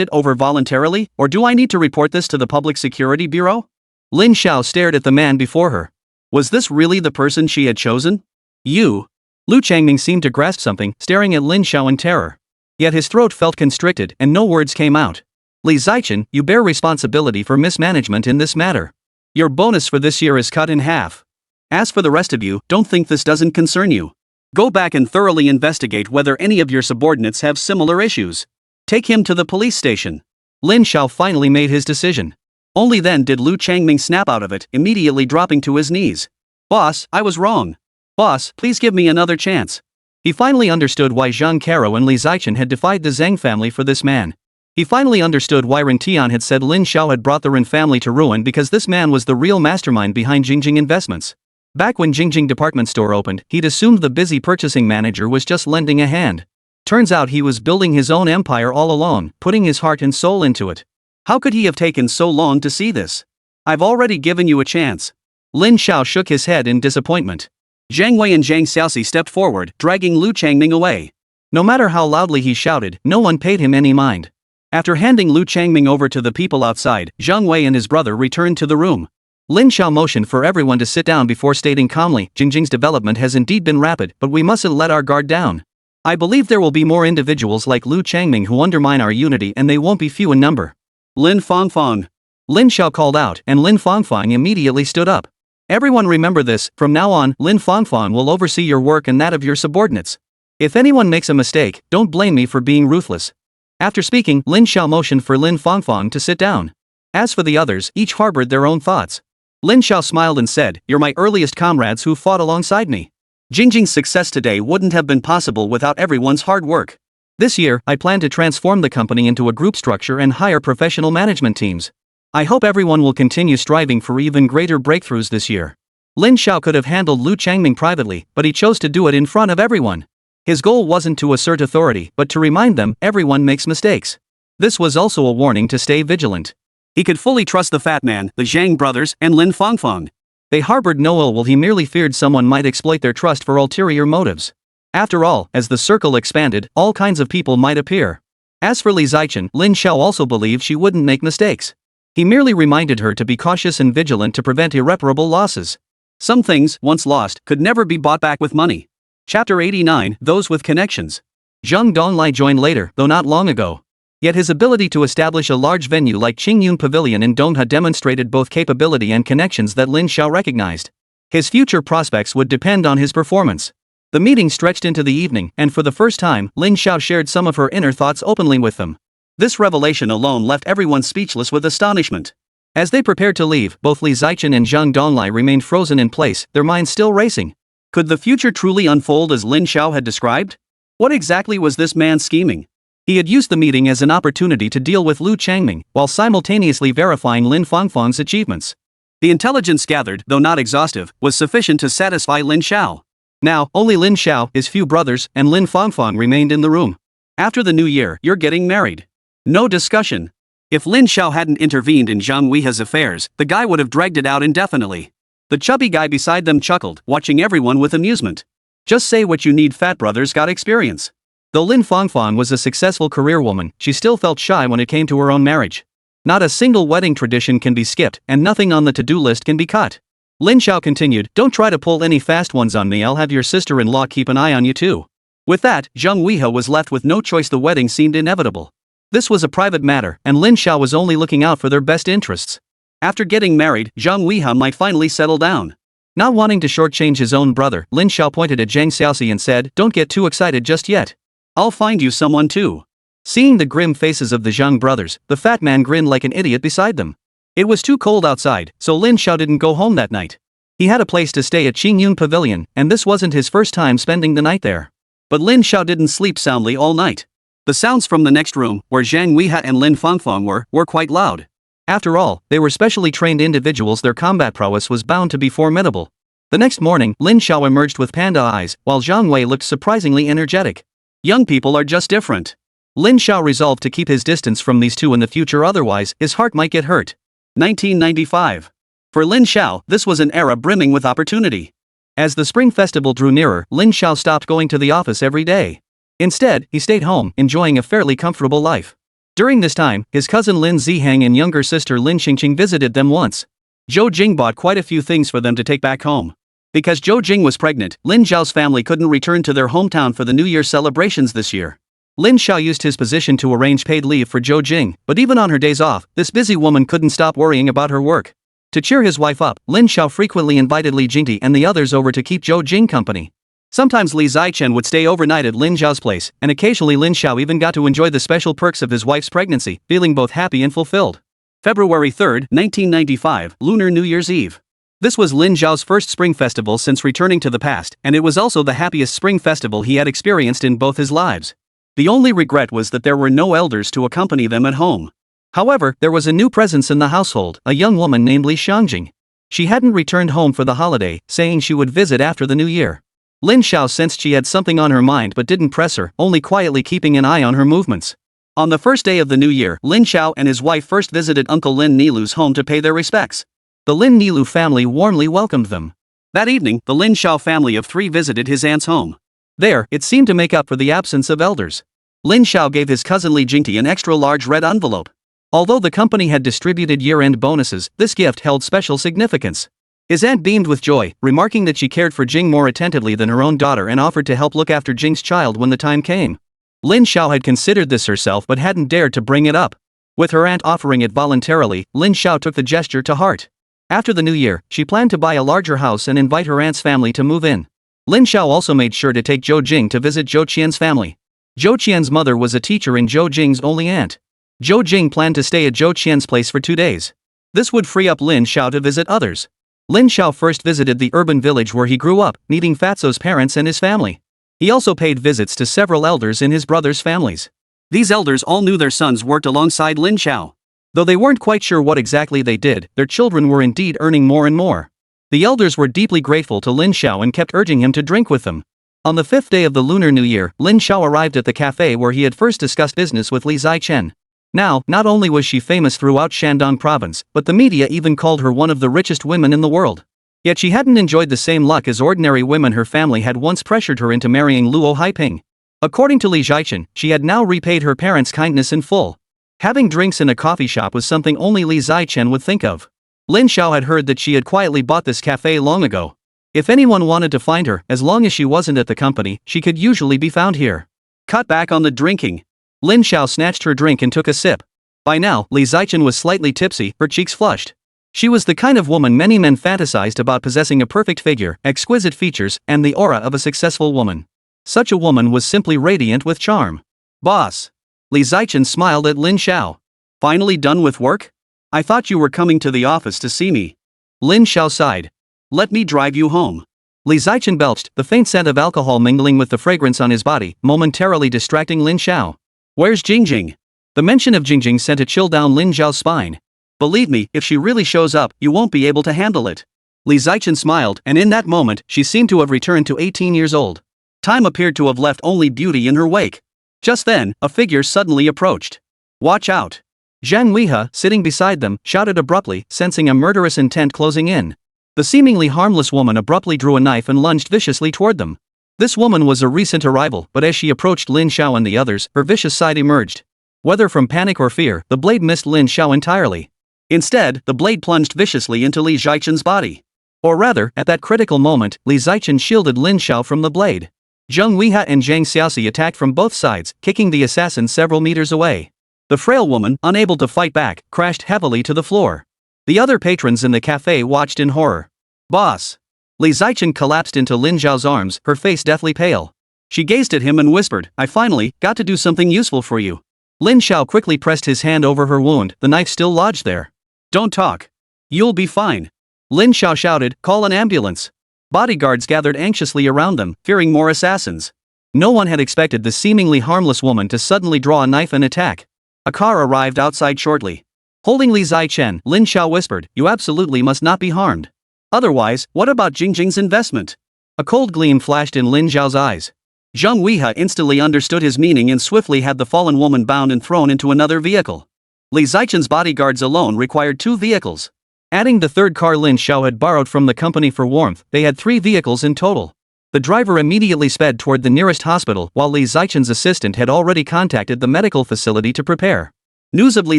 it over voluntarily, or do I need to report this to the Public Security Bureau?" Lin Xiao stared at the man before her. Was this really the person she had chosen? "You." Lu Changming seemed to grasp something, staring at Lin Xiao in terror. Yet his throat felt constricted, and no words came out. "Li Zichen, you bear responsibility for mismanagement in this matter. Your bonus for this year is cut in half. As for the rest of you, don't think this doesn't concern you. Go back and thoroughly investigate whether any of your subordinates have similar issues. Take him to the police station." Lin Xiao finally made his decision. Only then did Lu Changming snap out of it, immediately dropping to his knees. "Boss, I was wrong. Boss, please give me another chance." He finally understood why Zhang Caro and Li Zichen had defied the Zhang family for this man. He finally understood why Ren Tian had said Lin Xiao had brought the Ren family to ruin, because this man was the real mastermind behind Jingjing Investments. Back when Jingjing Department Store opened, he'd assumed the busy purchasing manager was just lending a hand. Turns out he was building his own empire all alone, putting his heart and soul into it. How could he have taken so long to see this? "I've already given you a chance." Lin Xiao shook his head in disappointment. Zhang Wei and Zhang Xiaoxi stepped forward, dragging Lu Changming away. No matter how loudly he shouted, no one paid him any mind. After handing Lu Changming over to the people outside, Zhang Wei and his brother returned to the room. Lin Xiao motioned for everyone to sit down before stating calmly, Jingjing's development has indeed been rapid, but we mustn't let our guard down. I believe there will be more individuals like Lu Changming who undermine our unity, and they won't be few in number. Lin Fangfang. Lin Xiao called out, and Lin Fangfang immediately stood up. Everyone remember this, from now on, Lin Fangfang will oversee your work and that of your subordinates. If anyone makes a mistake, don't blame me for being ruthless. After speaking, Lin Xiao motioned for Lin Fangfang to sit down. As for the others, each harbored their own thoughts. Lin Xiao smiled and said, "You're my earliest comrades who fought alongside me. Jingjing's success today wouldn't have been possible without everyone's hard work. This year, I plan to transform the company into a group structure and hire professional management teams. I hope everyone will continue striving for even greater breakthroughs this year." Lin Xiao could have handled Lu Changming privately, but he chose to do it in front of everyone. His goal wasn't to assert authority, but to remind them, everyone makes mistakes. This was also a warning to stay vigilant. He could fully trust the Fat Man, the Zhang brothers, and Lin Fangfang. They harbored no ill will, he merely feared someone might exploit their trust for ulterior motives. After all, as the circle expanded, all kinds of people might appear. As for Li Zichen, Lin Xiao also believed she wouldn't make mistakes. He merely reminded her to be cautious and vigilant to prevent irreparable losses. Some things, once lost, could never be bought back with money. Chapter 89, Those with Connections. Zhang Donglai joined later, though not long ago. Yet his ability to establish a large venue like Qingyun Pavilion in Dongha demonstrated both capability and connections that Lin Xiao recognized. His future prospects would depend on his performance. The meeting stretched into the evening, and for the first time, Lin Xiao shared some of her inner thoughts openly with them. This revelation alone left everyone speechless with astonishment. As they prepared to leave, both Li Zichen and Zhang Donglai remained frozen in place, their minds still racing. Could the future truly unfold as Lin Xiao had described? What exactly was this man scheming? He had used the meeting as an opportunity to deal with Lu Changming, while simultaneously verifying Lin Fangfang's achievements. The intelligence gathered, though not exhaustive, was sufficient to satisfy Lin Xiao. Now, only Lin Xiao, his few brothers, and Lin Fangfang remained in the room. After the new year, you're getting married. No discussion. If Lin Xiao hadn't intervened in Zhang Weihe's affairs, the guy would have dragged it out indefinitely. The chubby guy beside them chuckled, watching everyone with amusement. Just say what you need, fat brother's got experience. Though Lin Fangfang was a successful career woman, she still felt shy when it came to her own marriage. Not a single wedding tradition can be skipped, and nothing on the to-do list can be cut. Lin Xiao continued, "Don't try to pull any fast ones on me, I'll have your sister-in-law keep an eye on you too." With that, Zhang Weihe was left with no choice. The wedding seemed inevitable. This was a private matter, and Lin Xiao was only looking out for their best interests. After getting married, Zhang Weihe might finally settle down. Not wanting to shortchange his own brother, Lin Xiao pointed at Zhang Xiaoxi and said, "Don't get too excited just yet. I'll find you someone too." Seeing the grim faces of the Zhang brothers, the fat man grinned like an idiot beside them. It was too cold outside, so Lin Xiao didn't go home that night. He had a place to stay at Qingyun Pavilion, and this wasn't his first time spending the night there. But Lin Xiao didn't sleep soundly all night. The sounds from the next room, where Zhang Weihe and Lin Fangfang were quite loud. After all, they were specially trained individuals, their combat prowess was bound to be formidable. The next morning, Lin Xiao emerged with panda eyes, while Zhang Wei looked surprisingly energetic. Young people are just different. Lin Xiao resolved to keep his distance from these two in the future, otherwise, his heart might get hurt. 1995. For Lin Xiao, this was an era brimming with opportunity. As the Spring Festival drew nearer, Lin Xiao stopped going to the office every day. Instead, he stayed home, enjoying a fairly comfortable life. During this time, his cousin Lin Zihang and younger sister Lin Qingqing visited them once. Zhou Jing bought quite a few things for them to take back home. Because Zhou Jing was pregnant, Lin Zhao's family couldn't return to their hometown for the New Year celebrations this year. Lin Xiao used his position to arrange paid leave for Zhou Jing, but even on her days off, this busy woman couldn't stop worrying about her work. To cheer his wife up, Lin Xiao frequently invited Li Jingti and the others over to keep Zhou Jing company. Sometimes Li Zichen would stay overnight at Lin Zhao's place, and occasionally Lin Xiao even got to enjoy the special perks of his wife's pregnancy, feeling both happy and fulfilled. February 3, 1995, Lunar New Year's Eve. This was Lin Zhao's first spring festival since returning to the past, and it was also the happiest spring festival he had experienced in both his lives. The only regret was that there were no elders to accompany them at home. However, there was a new presence in the household, a young woman named Li Xiangjing. She hadn't returned home for the holiday, saying she would visit after the new year. Lin Xiao sensed she had something on her mind but didn't press her, only quietly keeping an eye on her movements. On the first day of the new year, Lin Xiao and his wife first visited Uncle Lin Nilu's home to pay their respects. The Lin Nilu family warmly welcomed them. That evening, the Lin Xiao family of three visited his aunt's home. There, it seemed to make up for the absence of elders. Lin Xiao gave his cousin Li Jingti an extra-large red envelope. Although the company had distributed year-end bonuses, this gift held special significance. His aunt beamed with joy, remarking that she cared for Jing more attentively than her own daughter and offered to help look after Jing's child when the time came. Lin Xiao had considered this herself but hadn't dared to bring it up. With her aunt offering it voluntarily, Lin Xiao took the gesture to heart. After the new year, she planned to buy a larger house and invite her aunt's family to move in. Lin Xiao also made sure to take Zhou Jing to visit Zhou Qian's family. Zhou Qian's mother was a teacher and Zhou Jing's only aunt. Zhou Jing planned to stay at Zhou Qian's place for 2 days. This would free up Lin Xiao to visit others. Lin Xiao first visited the urban village where he grew up, meeting Fatso's parents and his family. He also paid visits to several elders in his brothers' families. These elders all knew their sons worked alongside Lin Xiao. Though they weren't quite sure what exactly they did, their children were indeed earning more and more. The elders were deeply grateful to Lin Xiao and kept urging him to drink with them. On the 5th day of the Lunar New Year, Lin Xiao arrived at the cafe where he had first discussed business with Li Zichen. Now, not only was she famous throughout Shandong province, but the media even called her one of the richest women in the world. Yet she hadn't enjoyed the same luck as ordinary women. Her family had once pressured her into marrying Luo Haiping. According to Li Zichen, she had now repaid her parents' kindness in full. Having drinks in a coffee shop was something only Li Zichen would think of. Lin Xiao had heard that she had quietly bought this cafe long ago. If anyone wanted to find her, as long as she wasn't at the company, she could usually be found here. Cut back on the drinking. Lin Xiao snatched her drink and took a sip. By now, Li Zichen was slightly tipsy, her cheeks flushed. She was the kind of woman many men fantasized about, possessing a perfect figure, exquisite features, and the aura of a successful woman. Such a woman was simply radiant with charm. Boss. Li Zichen smiled at Lin Xiao. Finally done with work? I thought you were coming to the office to see me. Lin Xiao sighed. Let me drive you home. Li Zichen belched, the faint scent of alcohol mingling with the fragrance on his body, momentarily distracting Lin Xiao. Where's Jingjing? The mention of Jingjing sent a chill down Lin Xiao's spine. Believe me, if she really shows up, you won't be able to handle it. Li Zichen smiled, and in that moment, she seemed to have returned to 18 years old. Time appeared to have left only beauty in her wake. Just then, a figure suddenly approached. Watch out. Zhang Weihe, sitting beside them, shouted abruptly, sensing a murderous intent closing in. The seemingly harmless woman abruptly drew a knife and lunged viciously toward them. This woman was a recent arrival, but as she approached Lin Xiao and the others, her vicious side emerged. Whether from panic or fear, the blade missed Lin Xiao entirely. Instead, the blade plunged viciously into Li Zichen's body. Or rather, at that critical moment, Li Zichen shielded Lin Xiao from the blade. Zhang Weihe and Zhang Xiaoxi attacked from both sides, kicking the assassin several meters away. The frail woman, unable to fight back, crashed heavily to the floor. The other patrons in the cafe watched in horror. Boss. Li Zichen collapsed into Lin Xiao's arms, her face deathly pale. She gazed at him and whispered, I finally got to do something useful for you. Lin Xiao quickly pressed his hand over her wound, the knife still lodged there. Don't talk. You'll be fine. Lin Xiao shouted, call an ambulance. Bodyguards gathered anxiously around them, fearing more assassins. No one had expected the seemingly harmless woman to suddenly draw a knife and attack. A car arrived outside shortly. Holding Li Zichen, Lin Xiao whispered, you absolutely must not be harmed. Otherwise, what about Jingjing's investment? A cold gleam flashed in Lin Xiao's eyes. Zhang Weihe instantly understood his meaning and swiftly had the fallen woman bound and thrown into another vehicle. Li Zichen's bodyguards alone required 2 vehicles. Adding the third car Lin Xiao had borrowed from the company for warmth, they had 3 vehicles in total. The driver immediately sped toward the nearest hospital, while Li Zichen's assistant had already contacted the medical facility to prepare. News of Li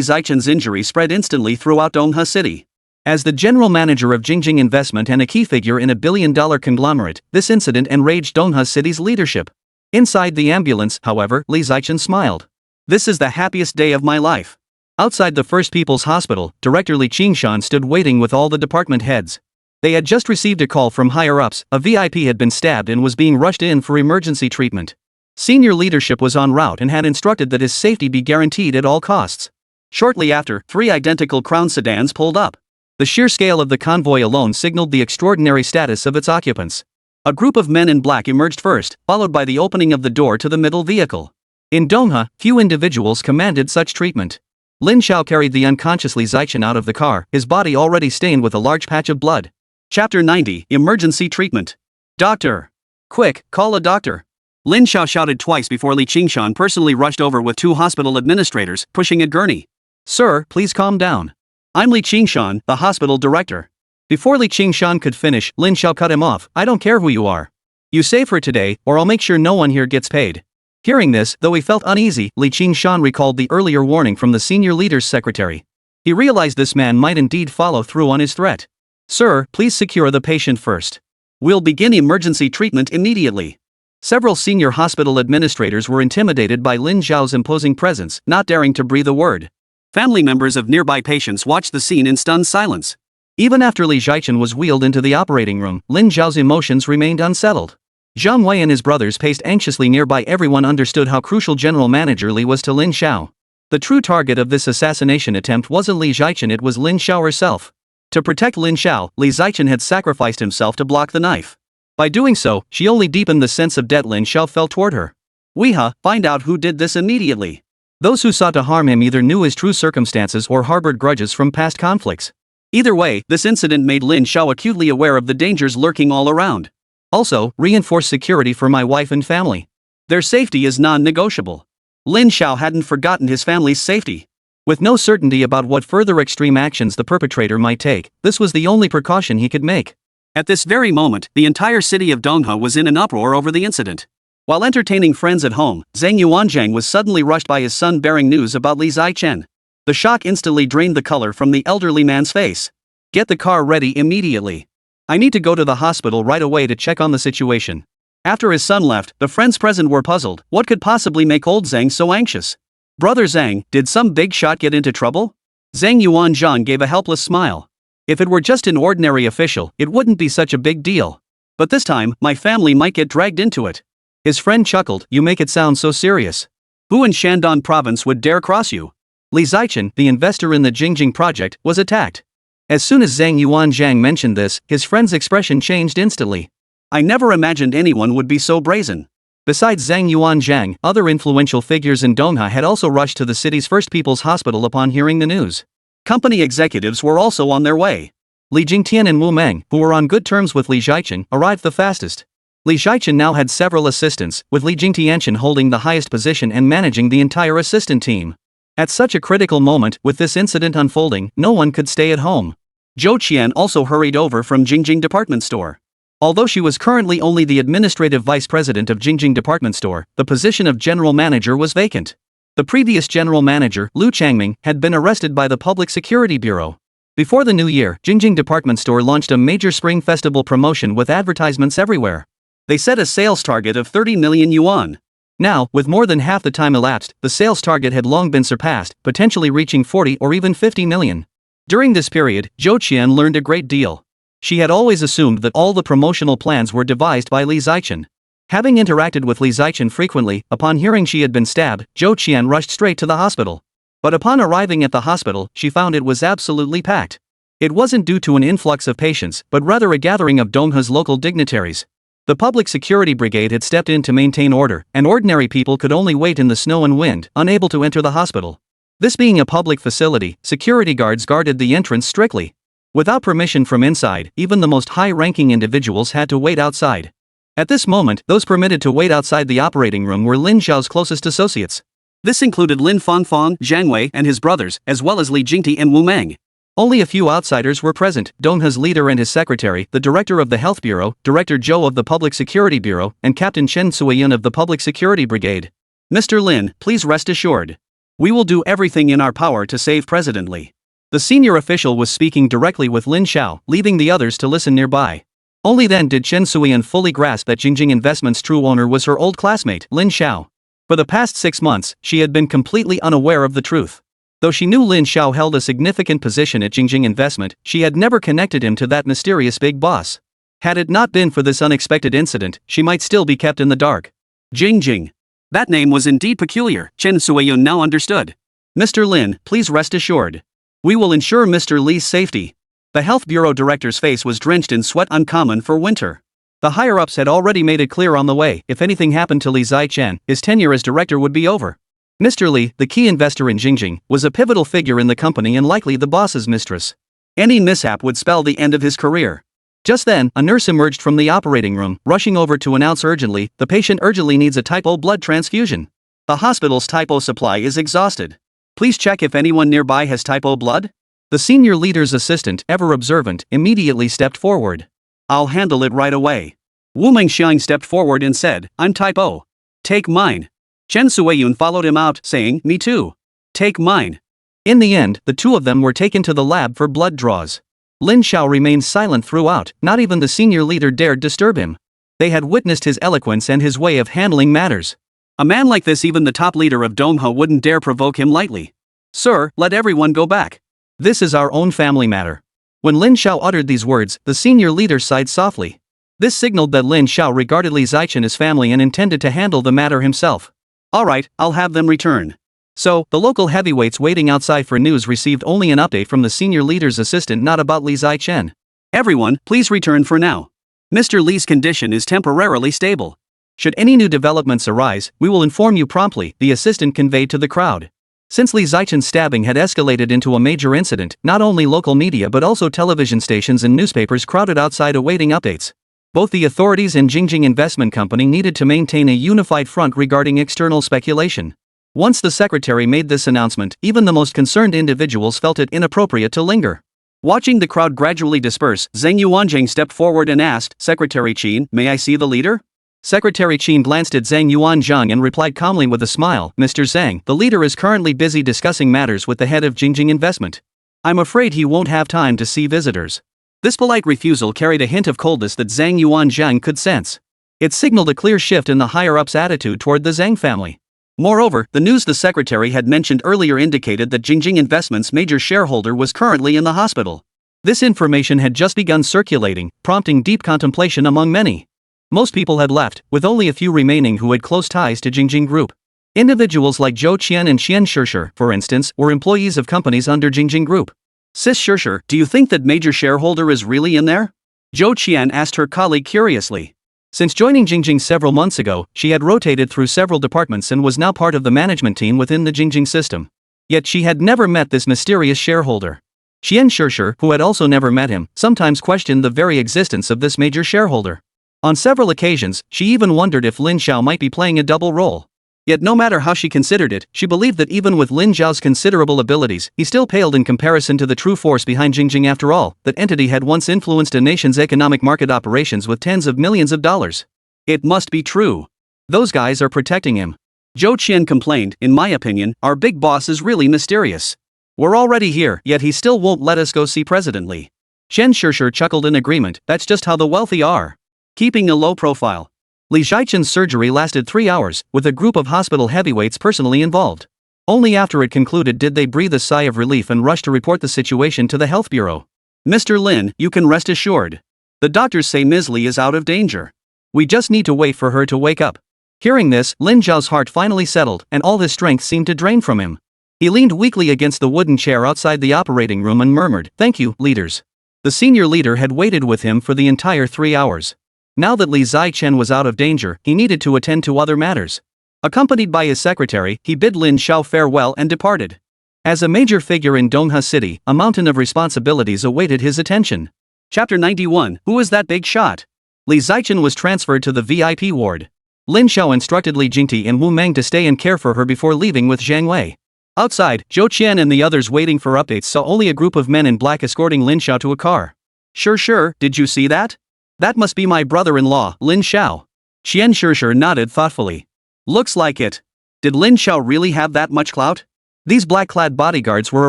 Zichen's injury spread instantly throughout Donghua City. As the general manager of Jingjing Investment and a key figure in a billion-dollar conglomerate, this incident enraged Donghua City's leadership. Inside the ambulance, however, Li Zichen smiled. This is the happiest day of my life. Outside the First People's Hospital, Director Li Qingshan stood waiting with all the department heads. They had just received a call from higher-ups, a VIP had been stabbed and was being rushed in for emergency treatment. Senior leadership was en route and had instructed that his safety be guaranteed at all costs. Shortly after, 3 identical Crown sedans pulled up. The sheer scale of the convoy alone signaled the extraordinary status of its occupants. A group of men in black emerged first, followed by the opening of the door to the middle vehicle. In Donghua, few individuals commanded such treatment. Lin Xiao carried the unconscious Li Zichen out of the car, his body already stained with a large patch of blood. Chapter 90, Emergency Treatment. Doctor. Quick, call a doctor. Lin Xiao shouted twice before Li Qingshan personally rushed over with 2 hospital administrators, pushing a gurney. Sir, please calm down. I'm Li Qingshan, the hospital director. Before Li Qingshan could finish, Lin Xiao cut him off. I don't care who you are. You save her today, or I'll make sure no one here gets paid. Hearing this, though he felt uneasy, Li Qingshan recalled the earlier warning from the senior leader's secretary. He realized this man might indeed follow through on his threat. Sir, please secure the patient first. We'll begin emergency treatment immediately. Several senior hospital administrators were intimidated by Lin Zhao's imposing presence, not daring to breathe a word. Family members of nearby patients watched the scene in stunned silence. Even after Li Zhichen was wheeled into the operating room, Lin Zhao's emotions remained unsettled. Zhang Wei and his brothers paced anxiously nearby. Everyone understood how crucial General Manager Li was to Lin Zhao. The true target of this assassination attempt wasn't Li Zhichen, it was Lin Zhao herself. To protect Lin Zhao, Li Zhichen had sacrificed himself to block the knife. By doing so, she only deepened the sense of debt Lin Zhao felt toward her. Weha, find out who did this immediately. Those who sought to harm him either knew his true circumstances or harbored grudges from past conflicts. Either way, this incident made Lin Zhao acutely aware of the dangers lurking all around. Also, reinforce security for my wife and family. Their safety is non-negotiable. Lin Zhao hadn't forgotten his family's safety. With no certainty about what further extreme actions the perpetrator might take, this was the only precaution he could make. At this very moment, the entire city of Donghua was in an uproar over the incident. While entertaining friends at home, Zhang Yuanzhang was suddenly rushed by his son bearing news about Li Zichen. The shock instantly drained the color from the elderly man's face. Get the car ready immediately. I need to go to the hospital right away to check on the situation. After his son left, the friends present were puzzled. What could possibly make old Zhang so anxious? Brother Zhang, did some big shot get into trouble? Zhang Yuanzhang gave a helpless smile. If it were just an ordinary official, it wouldn't be such a big deal. But this time, my family might get dragged into it. His friend chuckled, you make it sound so serious. Who in Shandong province would dare cross you? Li Zichen, the investor in the Jingjing project, was attacked. As soon as Zhang Yuanzhang mentioned this, his friend's expression changed instantly. I never imagined anyone would be so brazen. Besides Zhang Yuanzhang, other influential figures in Donghua had also rushed to the city's First People's Hospital upon hearing the news. Company executives were also on their way. Li Jingtian and Wu Meng, who were on good terms with Li Zhichen, arrived the fastest. Li Zhichen now had several assistants, with Li Jingtian holding the highest position and managing the entire assistant team. At such a critical moment, with this incident unfolding, no one could stay at home. Zhou Qian also hurried over from Jingjing Department Store. Although she was currently only the administrative vice president of Jingjing Department Store, the position of general manager was vacant. The previous general manager, Lu Changming, had been arrested by the Public Security Bureau. Before the new year, Jingjing Department Store launched a major Spring Festival promotion with advertisements everywhere. They set a sales target of 30 million yuan. Now, with more than half the time elapsed, the sales target had long been surpassed, potentially reaching 40 or even 50 million. During this period, Zhou Qian learned a great deal. She had always assumed that all the promotional plans were devised by Li Zichen. Having interacted with Li Zichen frequently, upon hearing she had been stabbed, Zhou Qian rushed straight to the hospital. But upon arriving at the hospital, she found it was absolutely packed. It wasn't due to an influx of patients, but rather a gathering of Donghua's local dignitaries. The Public Security Brigade had stepped in to maintain order, and ordinary people could only wait in the snow and wind, unable to enter the hospital. This being a public facility, security guards guarded the entrance strictly. Without permission from inside, even the most high-ranking individuals had to wait outside. At this moment, those permitted to wait outside the operating room were Lin Zhao's closest associates. This included Lin Fangfang, Zhang Wei, and his brothers, as well as Li Jingti and Wu Meng. Only a few outsiders were present: Donghua's leader and his secretary, the director of the Health Bureau, Director Zhou of the Public Security Bureau, and Captain Chen Suiyun of the Public Security Brigade. Mr. Lin, please rest assured. We will do everything in our power to save President Li. The senior official was speaking directly with Lin Zhao, leaving the others to listen nearby. Only then did Chen Suiyun fully grasp that Jingjing Investment's true owner was her old classmate, Lin Zhao. For the past 6 months, she had been completely unaware of the truth. Though she knew Lin Zhao held a significant position at Jingjing Investment, she had never connected him to that mysterious big boss. Had it not been for this unexpected incident, she might still be kept in the dark. Jingjing. That name was indeed peculiar, Chen Suiyun now understood. Mr. Lin, please rest assured. We will ensure Mr. Li's safety. The Health Bureau director's face was drenched in sweat, uncommon for winter. The higher-ups had already made it clear on the way, if anything happened to Li Zichen, his tenure as director would be over. Mr. Li, the key investor in Jingjing, was a pivotal figure in the company and likely the boss's mistress. Any mishap would spell the end of his career. Just then, a nurse emerged from the operating room, rushing over to announce urgently, the patient urgently needs a type O blood transfusion. The hospital's type O supply is exhausted. Please check if anyone nearby has type O blood. The senior leader's assistant, ever observant, immediately stepped forward. I'll handle it right away. Wu Mengxiang stepped forward and said, I'm type O. Take mine. Chen Suiyun followed him out, saying, "Me too. Take mine." In the end, the two of them were taken to the lab for blood draws. Lin Xiao remained silent throughout, not even the senior leader dared disturb him. They had witnessed his eloquence and his way of handling matters. A man like this, even the top leader of Domha wouldn't dare provoke him lightly. "Sir, let everyone go back. This is our own family matter." When Lin Xiao uttered these words, the senior leader sighed softly. This signaled that Lin Xiao regarded Li Zichen as family and intended to handle the matter himself. "Alright, I'll have them return." So, the local heavyweights waiting outside for news received only an update from the senior leader's assistant, not about Li Zichen. "Everyone, please return for now. Mr. Li's condition is temporarily stable. Should any new developments arise, we will inform you promptly," the assistant conveyed to the crowd. Since Li Zichen's stabbing had escalated into a major incident, not only local media but also television stations and newspapers crowded outside awaiting updates. Both the authorities and Jingjing Investment Company needed to maintain a unified front regarding external speculation. Once the secretary made this announcement, even the most concerned individuals felt it inappropriate to linger. Watching the crowd gradually disperse, Zheng Yuanjing stepped forward and asked, "Secretary Qin, may I see the leader?" Secretary Qin glanced at Zhang Yuanzhang and replied calmly with a smile, "Mr. Zhang, the leader is currently busy discussing matters with the head of Jingjing Investment. I'm afraid he won't have time to see visitors." This polite refusal carried a hint of coldness that Zhang Yuanzhang could sense. It signaled a clear shift in the higher-ups' attitude toward the Zhang family. Moreover, the news the secretary had mentioned earlier indicated that Jingjing Investment's major shareholder was currently in the hospital. This information had just begun circulating, prompting deep contemplation among many. Most people had left, with only a few remaining who had close ties to Jingjing Group. Individuals like Zhou Qian and Qian Shishir, for instance, were employees of companies under Jingjing Group. "Sis Shishir, do you think that major shareholder is really in there?" Zhou Qian asked her colleague curiously. Since joining Jingjing several months ago, she had rotated through several departments and was now part of the management team within the Jingjing system. Yet she had never met this mysterious shareholder. Qian Shishir, who had also never met him, sometimes questioned the very existence of this major shareholder. On several occasions, she even wondered if Lin Xiao might be playing a double role. Yet no matter how she considered it, she believed that even with Lin Xiao's considerable abilities, he still paled in comparison to the true force behind Jingjing. After all, that entity had once influenced a nation's economic market operations with tens of millions of dollars. It must be true. Those guys are protecting him. Zhou Qian complained, "In my opinion, our big boss is really mysterious. We're already here, yet he still won't let us go see President Li." Qian Shishir chuckled in agreement, "That's just how the wealthy are. Keeping a low profile." Li Zichen's surgery lasted 3 hours, with a group of hospital heavyweights personally involved. Only after it concluded did they breathe a sigh of relief and rush to report the situation to the health bureau. "Mr. Lin, you can rest assured. The doctors say Ms. Li is out of danger. We just need to wait for her to wake up." Hearing this, Lin Zhao's heart finally settled, and all his strength seemed to drain from him. He leaned weakly against the wooden chair outside the operating room and murmured, "Thank you, leaders." The senior leader had waited with him for the entire 3 hours. Now that Li Zichen was out of danger, he needed to attend to other matters. Accompanied by his secretary, he bid Lin Xiao farewell and departed. As a major figure in Dongha City, a mountain of responsibilities awaited his attention. Chapter 91, Who is that big shot? Li Zichen was transferred to the VIP ward. Lin Xiao instructed Li Jingti and Wu Meng to stay and care for her before leaving with Zhang Wei. Outside, Zhou Qian and the others waiting for updates saw only a group of men in black escorting Lin Xiao to a car. Sure, did you see that? That must be my brother-in-law, Lin Xiao." Qian Shishir nodded thoughtfully. "Looks like it. Did Lin Xiao really have that much clout?" These black-clad bodyguards were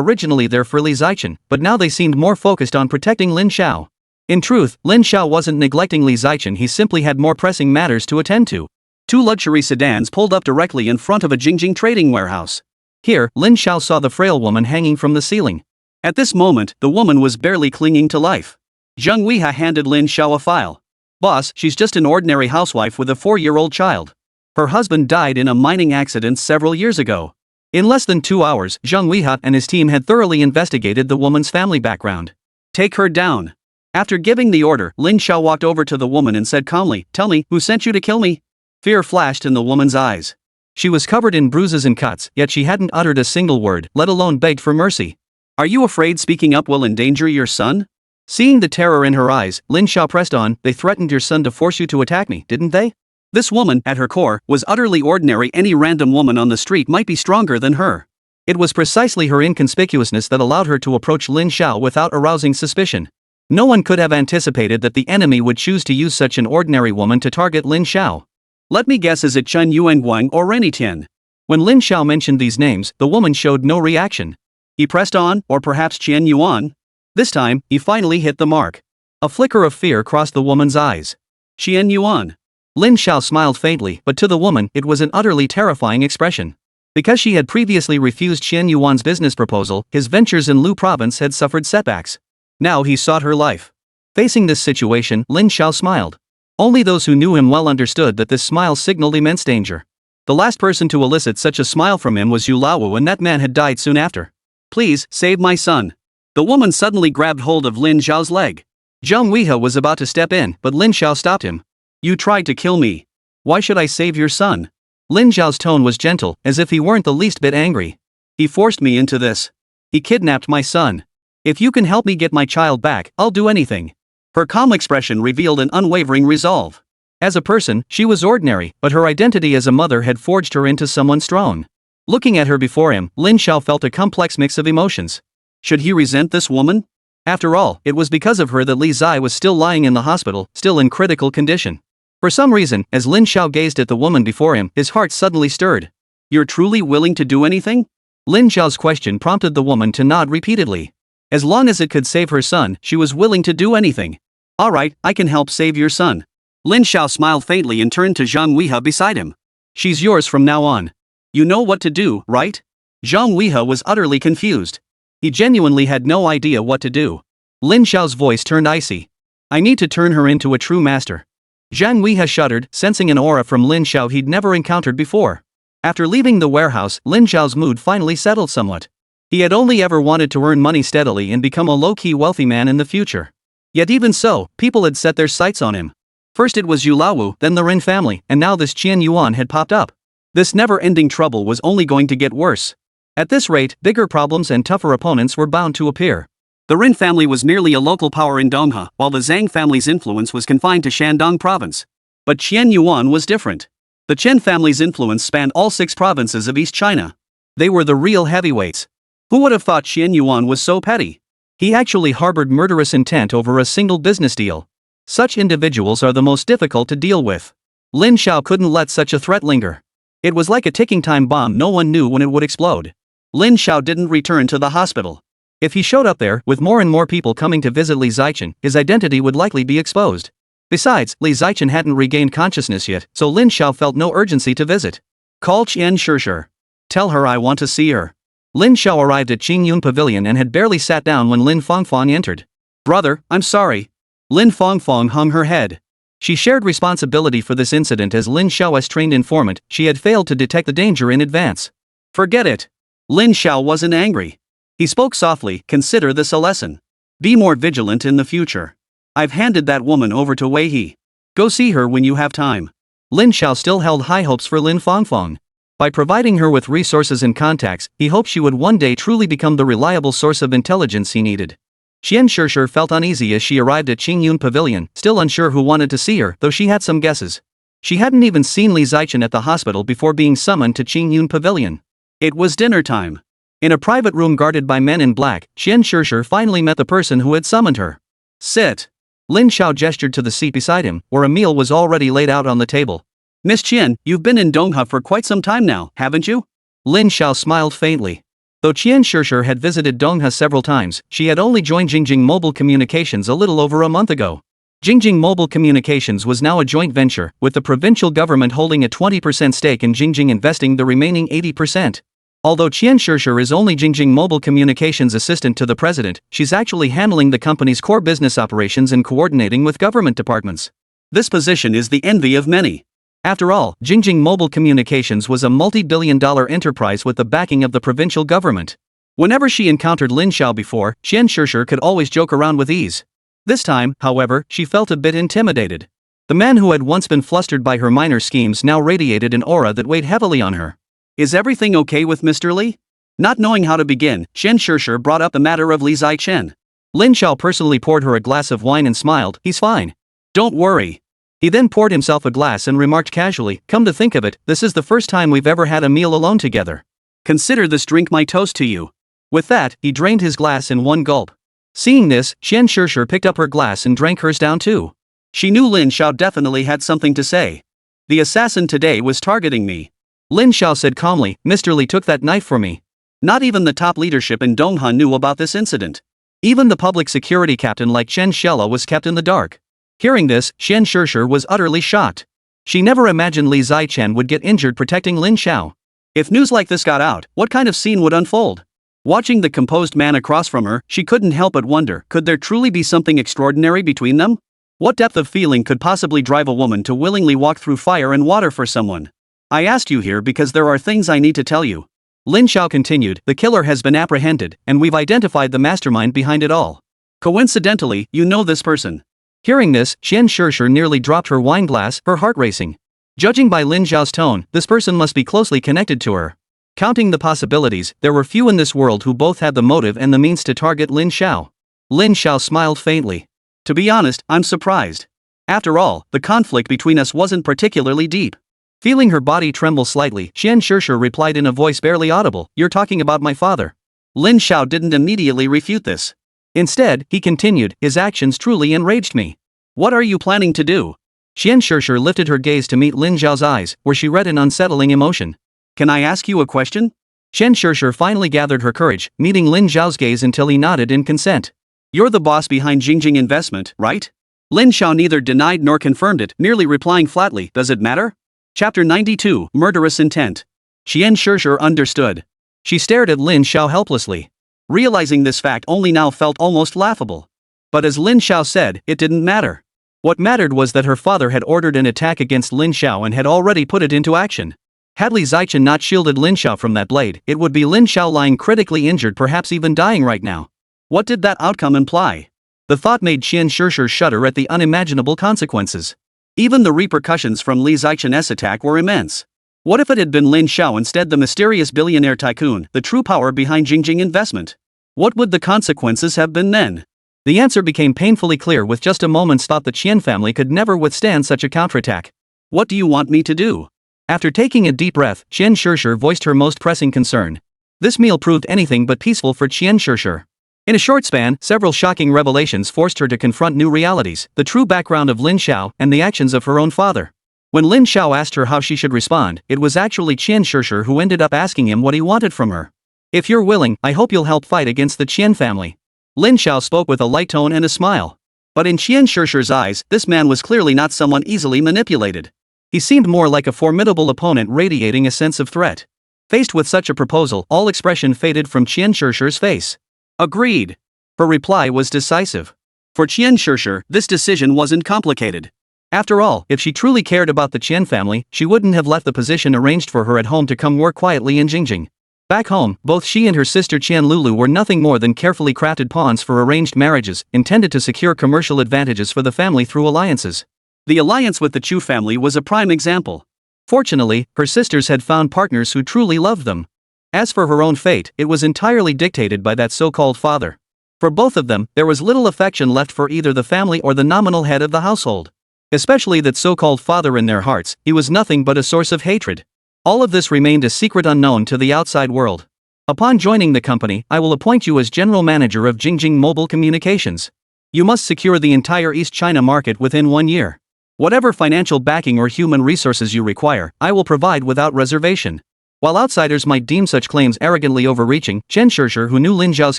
originally there for Li Zichen, but now they seemed more focused on protecting Lin Xiao. In truth, Lin Xiao wasn't neglecting Li Zichen, he simply had more pressing matters to attend to. 2 luxury sedans pulled up directly in front of a Jingjing trading warehouse. Here, Lin Xiao saw the frail woman hanging from the ceiling. At this moment, the woman was barely clinging to life. Zheng Weiha handed Lin Xiao a file. "Boss, she's just an ordinary housewife with a 4-year-old child. Her husband died in a mining accident several years ago." In less than 2 hours, Zheng Weiha and his team had thoroughly investigated the woman's family background. "Take her down." After giving the order, Lin Xiao walked over to the woman and said calmly, "Tell me, who sent you to kill me?" Fear flashed in the woman's eyes. She was covered in bruises and cuts, yet she hadn't uttered a single word, let alone begged for mercy. "Are you afraid speaking up will endanger your son?" Seeing the terror in her eyes, Lin Xiao pressed on, "They threatened your son to force you to attack me, didn't they?" This woman, at her core, was utterly ordinary. Any random woman on the street might be stronger than her. It was precisely her inconspicuousness that allowed her to approach Lin Xiao without arousing suspicion. No one could have anticipated that the enemy would choose to use such an ordinary woman to target Lin Xiao. Let me guess, is it Chen Yuanguang or Rennie Tian? When Lin Xiao mentioned these names, the woman showed no reaction. He pressed on, or perhaps Qian Yuan? This time, he finally hit the mark. A flicker of fear crossed the woman's eyes. Qian Yuan. Lin Xiao smiled faintly, but to the woman, it was an utterly terrifying expression. Because she had previously refused Qian Yuan's business proposal, his ventures in Lu province had suffered setbacks. Now he sought her life. Facing this situation, Lin Xiao smiled. Only those who knew him well understood that this smile signaled immense danger. The last person to elicit such a smile from him was Yu Laowu, and that man had died soon after. Please, save my son. The woman suddenly grabbed hold of Lin Xiao's leg. Zhang Weihe was about to step in, but Lin Xiao stopped him. You tried to kill me. Why should I save your son? Lin Xiao's tone was gentle, as if he weren't the least bit angry. He forced me into this. He kidnapped my son. If you can help me get my child back, I'll do anything. Her calm expression revealed an unwavering resolve. As a person, she was ordinary, but her identity as a mother had forged her into someone strong. Looking at her before him, Lin Xiao felt a complex mix of emotions. Should he resent this woman? After all, it was because of her that Li Zai was still lying in the hospital, still in critical condition. For some reason, as Lin Xiao gazed at the woman before him, his heart suddenly stirred. You're truly willing to do anything? Lin Xiao's question prompted the woman to nod repeatedly. As long as it could save her son, she was willing to do anything. Alright, I can help save your son. Lin Xiao smiled faintly and turned to Zhang Weihe beside him. She's yours from now on. You know what to do, right? Zhang Weihe was utterly confused. He genuinely had no idea what to do. Lin Xiao's voice turned icy. I need to turn her into a true master. Zhang Weihe shuddered, sensing an aura from Lin Xiao he'd never encountered before. After leaving the warehouse, Lin Xiao's mood finally settled somewhat. He had only ever wanted to earn money steadily and become a low-key wealthy man in the future. Yet even so, people had set their sights on him. First it was Yu Laowu, then the Rin family, and now this Qian Yuan had popped up. This never-ending trouble was only going to get worse. At this rate, bigger problems and tougher opponents were bound to appear. The Rin family was merely a local power in Donghe, while the Zhang family's influence was confined to Shandong province. But Qian Yuan was different. The Chen family's influence spanned all 6 provinces of East China. They were the real heavyweights. Who would have thought Qian Yuan was so petty? He actually harbored murderous intent over a single business deal. Such individuals are the most difficult to deal with. Lin Xiao couldn't let such a threat linger. It was like a ticking time bomb, no one knew when it would explode. Lin Xiao didn't return to the hospital. If he showed up there, with more and more people coming to visit Li Zichen, his identity would likely be exposed. Besides, Li Zichen hadn't regained consciousness yet, so Lin Xiao felt no urgency to visit. Call Qian Shishir. Tell her I want to see her. Lin Xiao arrived at Qingyun Pavilion and had barely sat down when Lin Fongfong entered. Brother, I'm sorry. Lin Fongfong hung her head. She shared responsibility for this incident as Lin Xiao's trained informant. She had failed to detect the danger in advance. Forget it. Lin Xiao wasn't angry. He spoke softly, consider this a lesson. Be more vigilant in the future. I've handed that woman over to Wei He. Go see her when you have time. Lin Xiao still held high hopes for Lin Fongfong. By providing her with resources and contacts, he hoped she would one day truly become the reliable source of intelligence he needed. Qian Shishir felt uneasy as she arrived at Qingyun Pavilion, still unsure who wanted to see her, though she had some guesses. She hadn't even seen Li Zichen at the hospital before being summoned to Qingyun Pavilion. It was dinner time. In a private room guarded by men in black, Qian Shishir finally met the person who had summoned her. Sit. Lin Xiao gestured to the seat beside him, where a meal was already laid out on the table. Miss Qian, you've been in Donghe for quite some time now, haven't you? Lin Xiao smiled faintly. Though Qian Shishir had visited Donghe several times, she had only joined Jingjing Mobile Communications a little over a month ago. Jingjing Mobile Communications was now a joint venture, with the provincial government holding a 20% stake and Jingjing investing the remaining 80%. Although Qian Shishir is only Jingjing Mobile Communications assistant to the president, she's actually handling the company's core business operations and coordinating with government departments. This position is the envy of many. After all, Jingjing Mobile Communications was a multi-billion-dollar enterprise with the backing of the provincial government. Whenever she encountered Lin Xiao before, Qian Shishir could always joke around with ease. This time, however, she felt a bit intimidated. The man who had once been flustered by her minor schemes now radiated an aura that weighed heavily on her. Is everything okay with Mr. Li? Not knowing how to begin, Qian Shishir brought up the matter of Li Zichen. Lin Xiao personally poured her a glass of wine and smiled, he's fine. Don't worry. He then poured himself a glass and remarked casually, come to think of it, this is the first time we've ever had a meal alone together. Consider this drink my toast to you. With that, he drained his glass in one gulp. Seeing this, Qian Shishir picked up her glass and drank hers down too. She knew Lin Xiao definitely had something to say. The assassin today was targeting me. Lin Xiao said calmly. Mr. Li took that knife for me. Not even the top leadership in Donghan knew about this incident. Even the public security captain like Chen Xiela was kept in the dark. Hearing this, Xian Shishir was utterly shocked. She never imagined Li Zichen would get injured protecting Lin Xiao. If news like this got out, what kind of scene would unfold? Watching the composed man across from her, she couldn't help but wonder, could there truly be something extraordinary between them? What depth of feeling could possibly drive a woman to willingly walk through fire and water for someone? I asked you here because there are things I need to tell you. Lin Xiao continued, the killer has been apprehended, and we've identified the mastermind behind it all. Coincidentally, you know this person. Hearing this, Xian Shishir nearly dropped her wine glass, her heart racing. Judging by Lin Xiao's tone, this person must be closely connected to her. Counting the possibilities, there were few in this world who both had the motive and the means to target Lin Xiao. Lin Xiao smiled faintly. To be honest, I'm surprised. After all, the conflict between us wasn't particularly deep. Feeling her body tremble slightly, Xian Shishir replied in a voice barely audible, you're talking about my father. Lin Xiao didn't immediately refute this. Instead, he continued, his actions truly enraged me. What are you planning to do? Xian Shishir lifted her gaze to meet Lin Xiao's eyes, where she read an unsettling emotion. Can I ask you a question? Xian Shishir finally gathered her courage, meeting Lin Xiao's gaze until he nodded in consent. You're the boss behind Jingjing Investment, right? Lin Xiao neither denied nor confirmed it, merely replying flatly, does it matter? Chapter 92, Murderous Intent. Xian Shishir understood. She stared at Lin Xiao helplessly. Realizing this fact only now felt almost laughable. But as Lin Xiao said, it didn't matter. What mattered was that her father had ordered an attack against Lin Xiao and had already put it into action. Had Li Zichen not shielded Lin Xiao from that blade, it would be Lin Xiao lying critically injured, perhaps even dying right now. What did that outcome imply? The thought made Xian Shishir shudder at the unimaginable consequences. Even the repercussions from Li Zichen's attack were immense. What if it had been Lin Xiao instead, the mysterious billionaire tycoon, the true power behind Jingjing Investment? What would the consequences have been then? The answer became painfully clear with just a moment's thought. The Qian family could never withstand such a counterattack. What do you want me to do? After taking a deep breath, Xian Shishir voiced her most pressing concern. This meal proved anything but peaceful for Xian Shishir. In a short span, several shocking revelations forced her to confront new realities, the true background of Lin Xiao and the actions of her own father. When Lin Xiao asked her how she should respond, it was actually Qian Shishir who ended up asking him what he wanted from her. If you're willing, I hope you'll help fight against the Qian family. Lin Xiao spoke with a light tone and a smile. But in Qian Shishir's eyes, this man was clearly not someone easily manipulated. He seemed more like a formidable opponent radiating a sense of threat. Faced with such a proposal, all expression faded from Qian Shishir's face. Agreed. Her reply was decisive. For Qian Shishir, this decision wasn't complicated. After all, if she truly cared about the Qian family, she wouldn't have left the position arranged for her at home to come work quietly in Jingjing. Back home, both she and her sister Qian Lulu were nothing more than carefully crafted pawns for arranged marriages, intended to secure commercial advantages for the family through alliances. The alliance with the Chu family was a prime example. Fortunately, her sisters had found partners who truly loved them. As for her own fate, it was entirely dictated by that so-called father. For both of them, there was little affection left for either the family or the nominal head of the household. Especially that so-called father. In their hearts, he was nothing but a source of hatred. All of this remained a secret unknown to the outside world. Upon joining the company, I will appoint you as general manager of Jingjing Mobile Communications. You must secure the entire East China market within 1 year. Whatever financial backing or human resources you require, I will provide without reservation. While outsiders might deem such claims arrogantly overreaching, Chen Shishir, who knew Lin Xiao's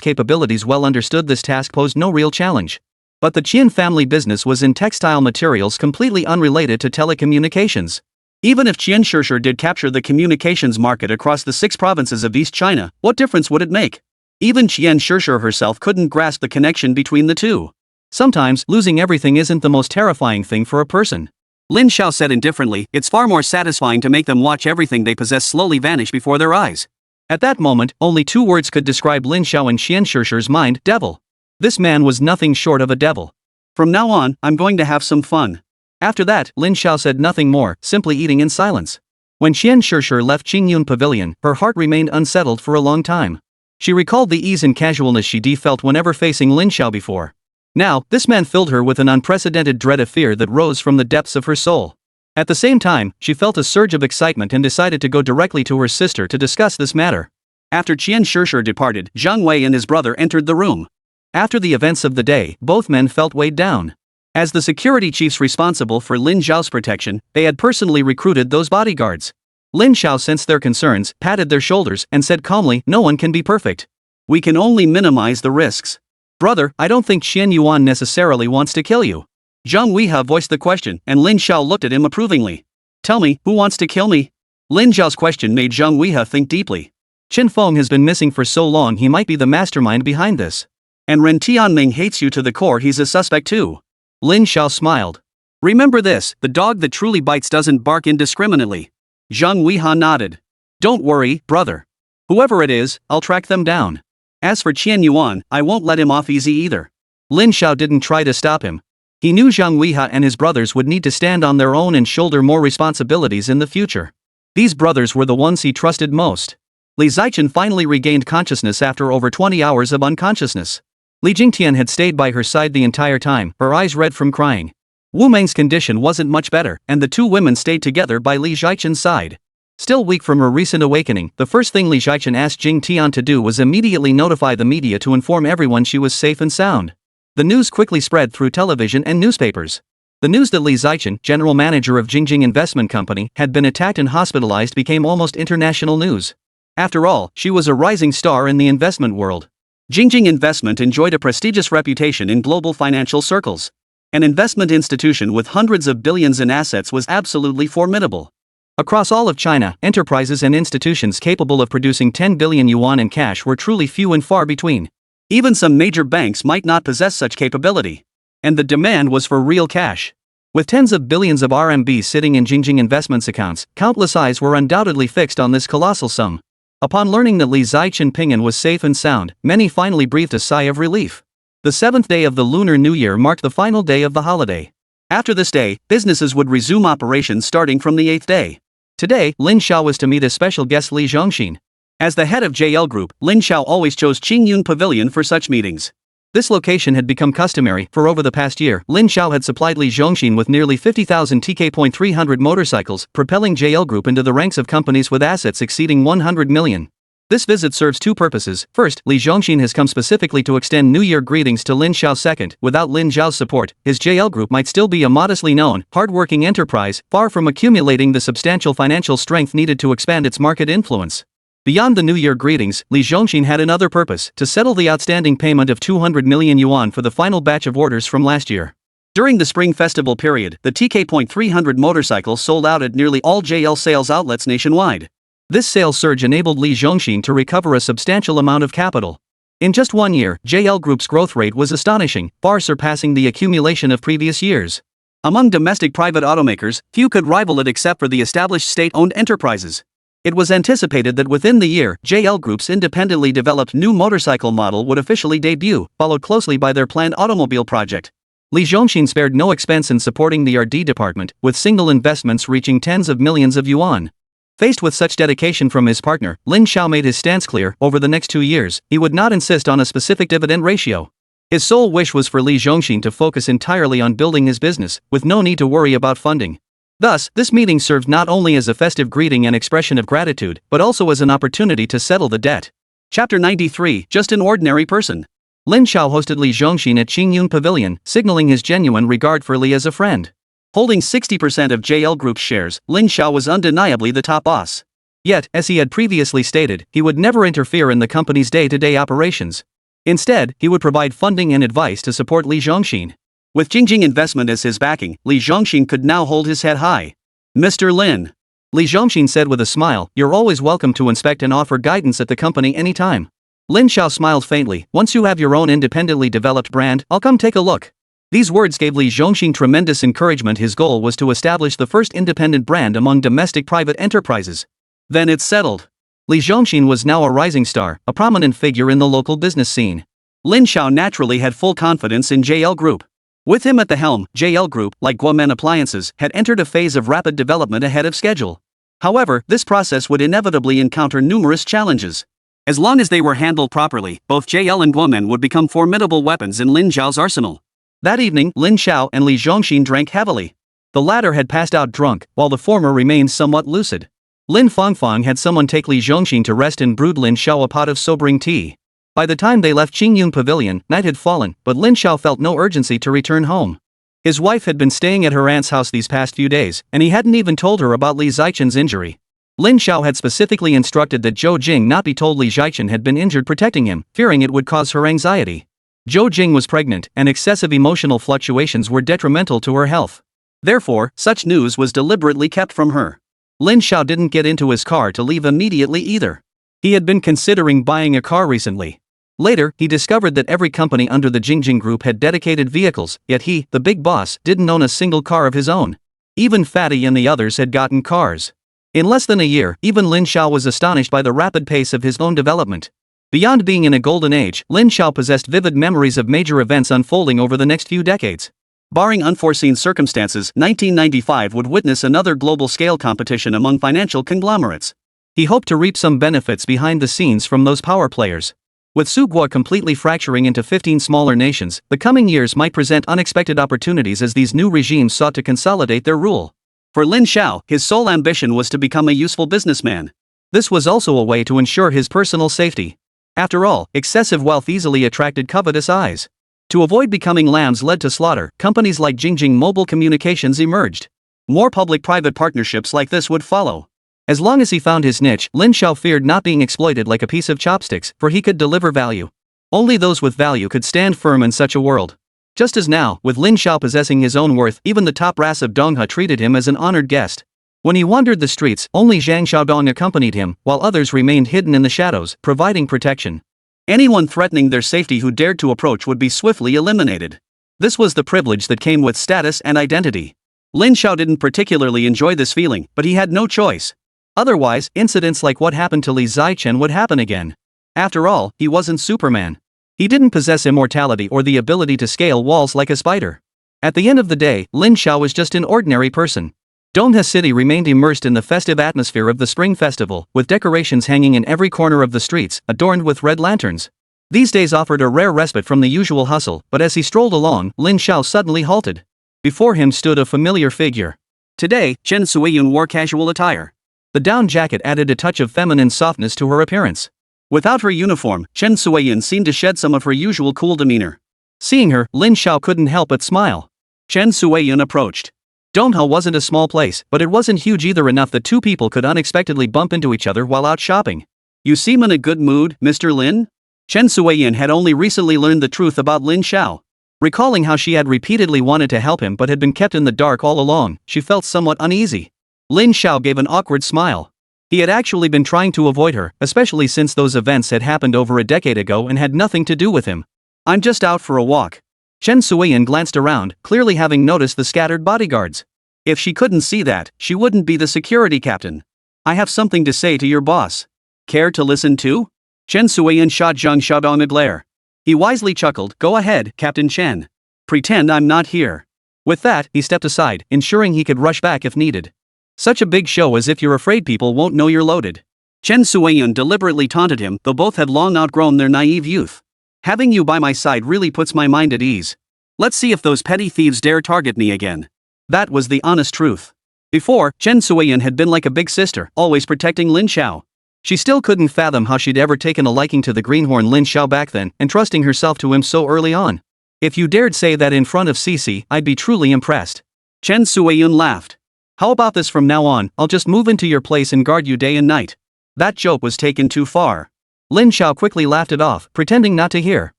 capabilities well, understood this task posed no real challenge. But the Qian family business was in textile materials, completely unrelated to telecommunications. Even if Qian Shishir did capture the communications market across the 6 provinces of East China, what difference would it make? Even Qian Shishir herself couldn't grasp the connection between the two. Sometimes, losing everything isn't the most terrifying thing for a person. Lin Xiao said indifferently, it's far more satisfying to make them watch everything they possess slowly vanish before their eyes. At that moment, only 2 words could describe Lin Xiao and Xian Shishir's mind: devil. This man was nothing short of a devil. From now on, I'm going to have some fun. After that, Lin Xiao said nothing more, simply eating in silence. When Xian Shishir left Qingyun Pavilion, her heart remained unsettled for a long time. She recalled the ease and casualness she felt whenever facing Lin Xiao before. Now, this man filled her with an unprecedented dread of fear that rose from the depths of her soul. At the same time, she felt a surge of excitement and decided to go directly to her sister to discuss this matter. After Qian Shishir departed, Zhang Wei and his brother entered the room. After the events of the day, both men felt weighed down. As the security chiefs responsible for Lin Zhao's protection, they had personally recruited those bodyguards. Lin Zhao sensed their concerns, patted their shoulders, and said calmly, "No one can be perfect. We can only minimize the risks." "Brother, I don't think Qian Yuan necessarily wants to kill you." Zhang Weihua voiced the question, and Lin Zhao looked at him approvingly. "Tell me, who wants to kill me?" Lin Zhao's question made Zhang Weihua think deeply. Qin Feng has been missing for so long, he might be the mastermind behind this. And Ren Tianming hates you to the core, he's a suspect too. Lin Zhao smiled. "Remember this, the dog that truly bites doesn't bark indiscriminately." Zhang Weihua nodded. "Don't worry, brother. Whoever it is, I'll track them down. As for Qian Yuan, I won't let him off easy either." Lin Zhao didn't try to stop him. He knew Zhang Weihua and his brothers would need to stand on their own and shoulder more responsibilities in the future. These brothers were the ones he trusted most. Li Zichen finally regained consciousness after over 20 hours of unconsciousness. Li Jingtian had stayed by her side the entire time, her eyes red from crying. Wu Meng's condition wasn't much better, and the two women stayed together by Li Zichen's side. Still weak from her recent awakening, the first thing Li Zichen asked Jing Tian to do was immediately notify the media to inform everyone she was safe and sound. The news quickly spread through television and newspapers. The news that Li Zichen, general manager of Jingjing Investment Company, had been attacked and hospitalized became almost international news. After all, she was a rising star in the investment world. Jingjing Investment enjoyed a prestigious reputation in global financial circles. An investment institution with hundreds of billions in assets was absolutely formidable. Across all of China, enterprises and institutions capable of producing 10 billion yuan in cash were truly few and far between. Even some major banks might not possess such capability. And the demand was for real cash. With tens of billions of RMB sitting in Jingjing Investments accounts, countless eyes were undoubtedly fixed on this colossal sum. Upon learning that Li Zichen Pingan was safe and sound, many finally breathed a sigh of relief. The 7th day of the Lunar New Year marked the final day of the holiday. After this day, businesses would resume operations starting from the 8th day. Today, Lin Zhao was to meet a special guest, Li Zhongxin. As the head of JL Group, Lin Zhao always chose Qingyun Pavilion for such meetings. This location had become customary, for over the past year, Lin Zhao had supplied Li Zhongxin with nearly 50,000 TK.300 motorcycles, propelling JL Group into the ranks of companies with assets exceeding 100 million. This visit serves two purposes. First, Li Zhongxin has come specifically to extend New Year greetings to Lin Zhao. Second, without Lin Zhao's support, his JL Group might still be a modestly known, hard-working enterprise, far from accumulating the substantial financial strength needed to expand its market influence. Beyond the New Year greetings, Li Zhongxin had another purpose: to settle the outstanding payment of 200 million yuan for the final batch of orders from last year. During the Spring Festival period, the TK.300 motorcycle sold out at nearly all JL sales outlets nationwide. This sales surge enabled Li Zhongxin to recover a substantial amount of capital. In just 1 year, JL Group's growth rate was astonishing, far surpassing the accumulation of previous years. Among domestic private automakers, few could rival it except for the established state-owned enterprises. It was anticipated that within the year, JL Group's independently developed new motorcycle model would officially debut, followed closely by their planned automobile project. Li Zhongxin spared no expense in supporting the R&D department, with single investments reaching tens of millions of yuan. Faced with such dedication from his partner, Lin Zhao made his stance clear: over the next 2 years, he would not insist on a specific dividend ratio. His sole wish was for Li Zhongxin to focus entirely on building his business, with no need to worry about funding. Thus, this meeting served not only as a festive greeting and expression of gratitude, but also as an opportunity to settle the debt. Chapter 93, Just an Ordinary Person. Lin Zhao hosted Li Zhongxin at Qingyun Pavilion, signaling his genuine regard for Li as a friend. Holding 60% of JL Group's shares, Lin Zhao was undeniably the top boss. Yet, as he had previously stated, he would never interfere in the company's day-to-day operations. Instead, he would provide funding and advice to support Li Zhongxin. With Jingjing Investment as his backing, Li Zhongxin could now hold his head high. "Mr. Lin," Li Zhongxin said with a smile, "you're always welcome to inspect and offer guidance at the company anytime." Lin Zhao smiled faintly. "Once you have your own independently developed brand, I'll come take a look." These words gave Li Zhongxin tremendous encouragement. His goal was to establish the first independent brand among domestic private enterprises. Then it's settled. Li Zhongxin was now a rising star, a prominent figure in the local business scene. Lin Zhao naturally had full confidence in JL Group. With him at the helm, JL Group, like Guomen Appliances, had entered a phase of rapid development ahead of schedule. However, this process would inevitably encounter numerous challenges. As long as they were handled properly, both JL and Guomen would become formidable weapons in Lin Zhao's arsenal. That evening, Lin Zhao and Li Zhongxin drank heavily. The latter had passed out drunk, while the former remained somewhat lucid. Lin Fangfang had someone take Li Zhongxin to rest and brewed Lin Zhao a pot of sobering tea. By the time they left Qingyun Pavilion, night had fallen, but Lin Zhao felt no urgency to return home. His wife had been staying at her aunt's house these past few days, and he hadn't even told her about Li Zicheng's injury. Lin Xiao had specifically instructed that Zhou Jing not be told Li Zicheng had been injured protecting him, fearing it would cause her anxiety. Zhou Jing was pregnant, and excessive emotional fluctuations were detrimental to her health. Therefore, such news was deliberately kept from her. Lin Xiao didn't get into his car to leave immediately either. He had been considering buying a car recently. Later, he discovered that every company under the Jingjing Group had dedicated vehicles, yet he, the big boss, didn't own a single car of his own. Even Fatty and the others had gotten cars. In less than a year, even Lin Xiao was astonished by the rapid pace of his own development. Beyond being in a golden age, Lin Xiao possessed vivid memories of major events unfolding over the next few decades. Barring unforeseen circumstances, 1995 would witness another global-scale competition among financial conglomerates. He hoped to reap some benefits behind the scenes from those power players. With Suguo completely fracturing into 15 smaller nations, the coming years might present unexpected opportunities as these new regimes sought to consolidate their rule. For Lin Xiao, his sole ambition was to become a useful businessman. This was also a way to ensure his personal safety. After all, excessive wealth easily attracted covetous eyes. To avoid becoming lambs led to slaughter, companies like Jingjing Mobile Communications emerged. More public-private partnerships like this would follow. As long as he found his niche, Lin Xiao feared not being exploited like a piece of chopsticks, for he could deliver value. Only those with value could stand firm in such a world. Just as now, with Lin Xiao possessing his own worth, even the top brass of Donghua treated him as an honored guest. When he wandered the streets, only Zhang Xiaodong accompanied him, while others remained hidden in the shadows, providing protection. Anyone threatening their safety who dared to approach would be swiftly eliminated. This was the privilege that came with status and identity. Lin Xiao didn't particularly enjoy this feeling, but he had no choice. Otherwise, incidents like what happened to Li Zicheng would happen again. After all, he wasn't Superman. He didn't possess immortality or the ability to scale walls like a spider. At the end of the day, Lin Xiao was just an ordinary person. Donghua City remained immersed in the festive atmosphere of the Spring Festival, with decorations hanging in every corner of the streets, adorned with red lanterns. These days offered a rare respite from the usual hustle, but as he strolled along, Lin Xiao suddenly halted. Before him stood a familiar figure. Today, Chen Suiyun wore casual attire. The down jacket added a touch of feminine softness to her appearance. Without her uniform, Chen Suiyun seemed to shed some of her usual cool demeanor. Seeing her, Lin Xiao couldn't help but smile. Chen Suiyun approached. Donghua wasn't a small place, but it wasn't huge either, enough that two people could unexpectedly bump into each other while out shopping. "You seem in a good mood, Mr. Lin?" Chen Suiyun had only recently learned the truth about Lin Xiao. Recalling how she had repeatedly wanted to help him but had been kept in the dark all along, she felt somewhat uneasy. Lin Xiao gave an awkward smile. He had actually been trying to avoid her, especially since those events had happened over a decade ago and had nothing to do with him. "I'm just out for a walk." Chen Suiyun glanced around, clearly having noticed the scattered bodyguards. If she couldn't see that, she wouldn't be the security captain. "I have something to say to your boss. Care to listen to?" Chen Suiyun shot Zhang Xiaodong a glare. He wisely chuckled, "Go ahead, Captain Chen. Pretend I'm not here." With that, he stepped aside, ensuring he could rush back if needed. "Such a big show as if you're afraid people won't know you're loaded." Chen Suiyun deliberately taunted him, though both had long outgrown their naive youth. "Having you by my side really puts my mind at ease. Let's see if those petty thieves dare target me again." That was the honest truth. Before, Chen Suiyun had been like a big sister, always protecting Lin Xiao. She still couldn't fathom how she'd ever taken a liking to the greenhorn Lin Xiao back then, entrusting herself to him so early on. "If you dared say that in front of Cici, I'd be truly impressed." Chen Suiyun laughed. "How about this, from now on, I'll just move into your place and guard you day and night." That joke was taken too far. Lin Xiao quickly laughed it off, pretending not to hear.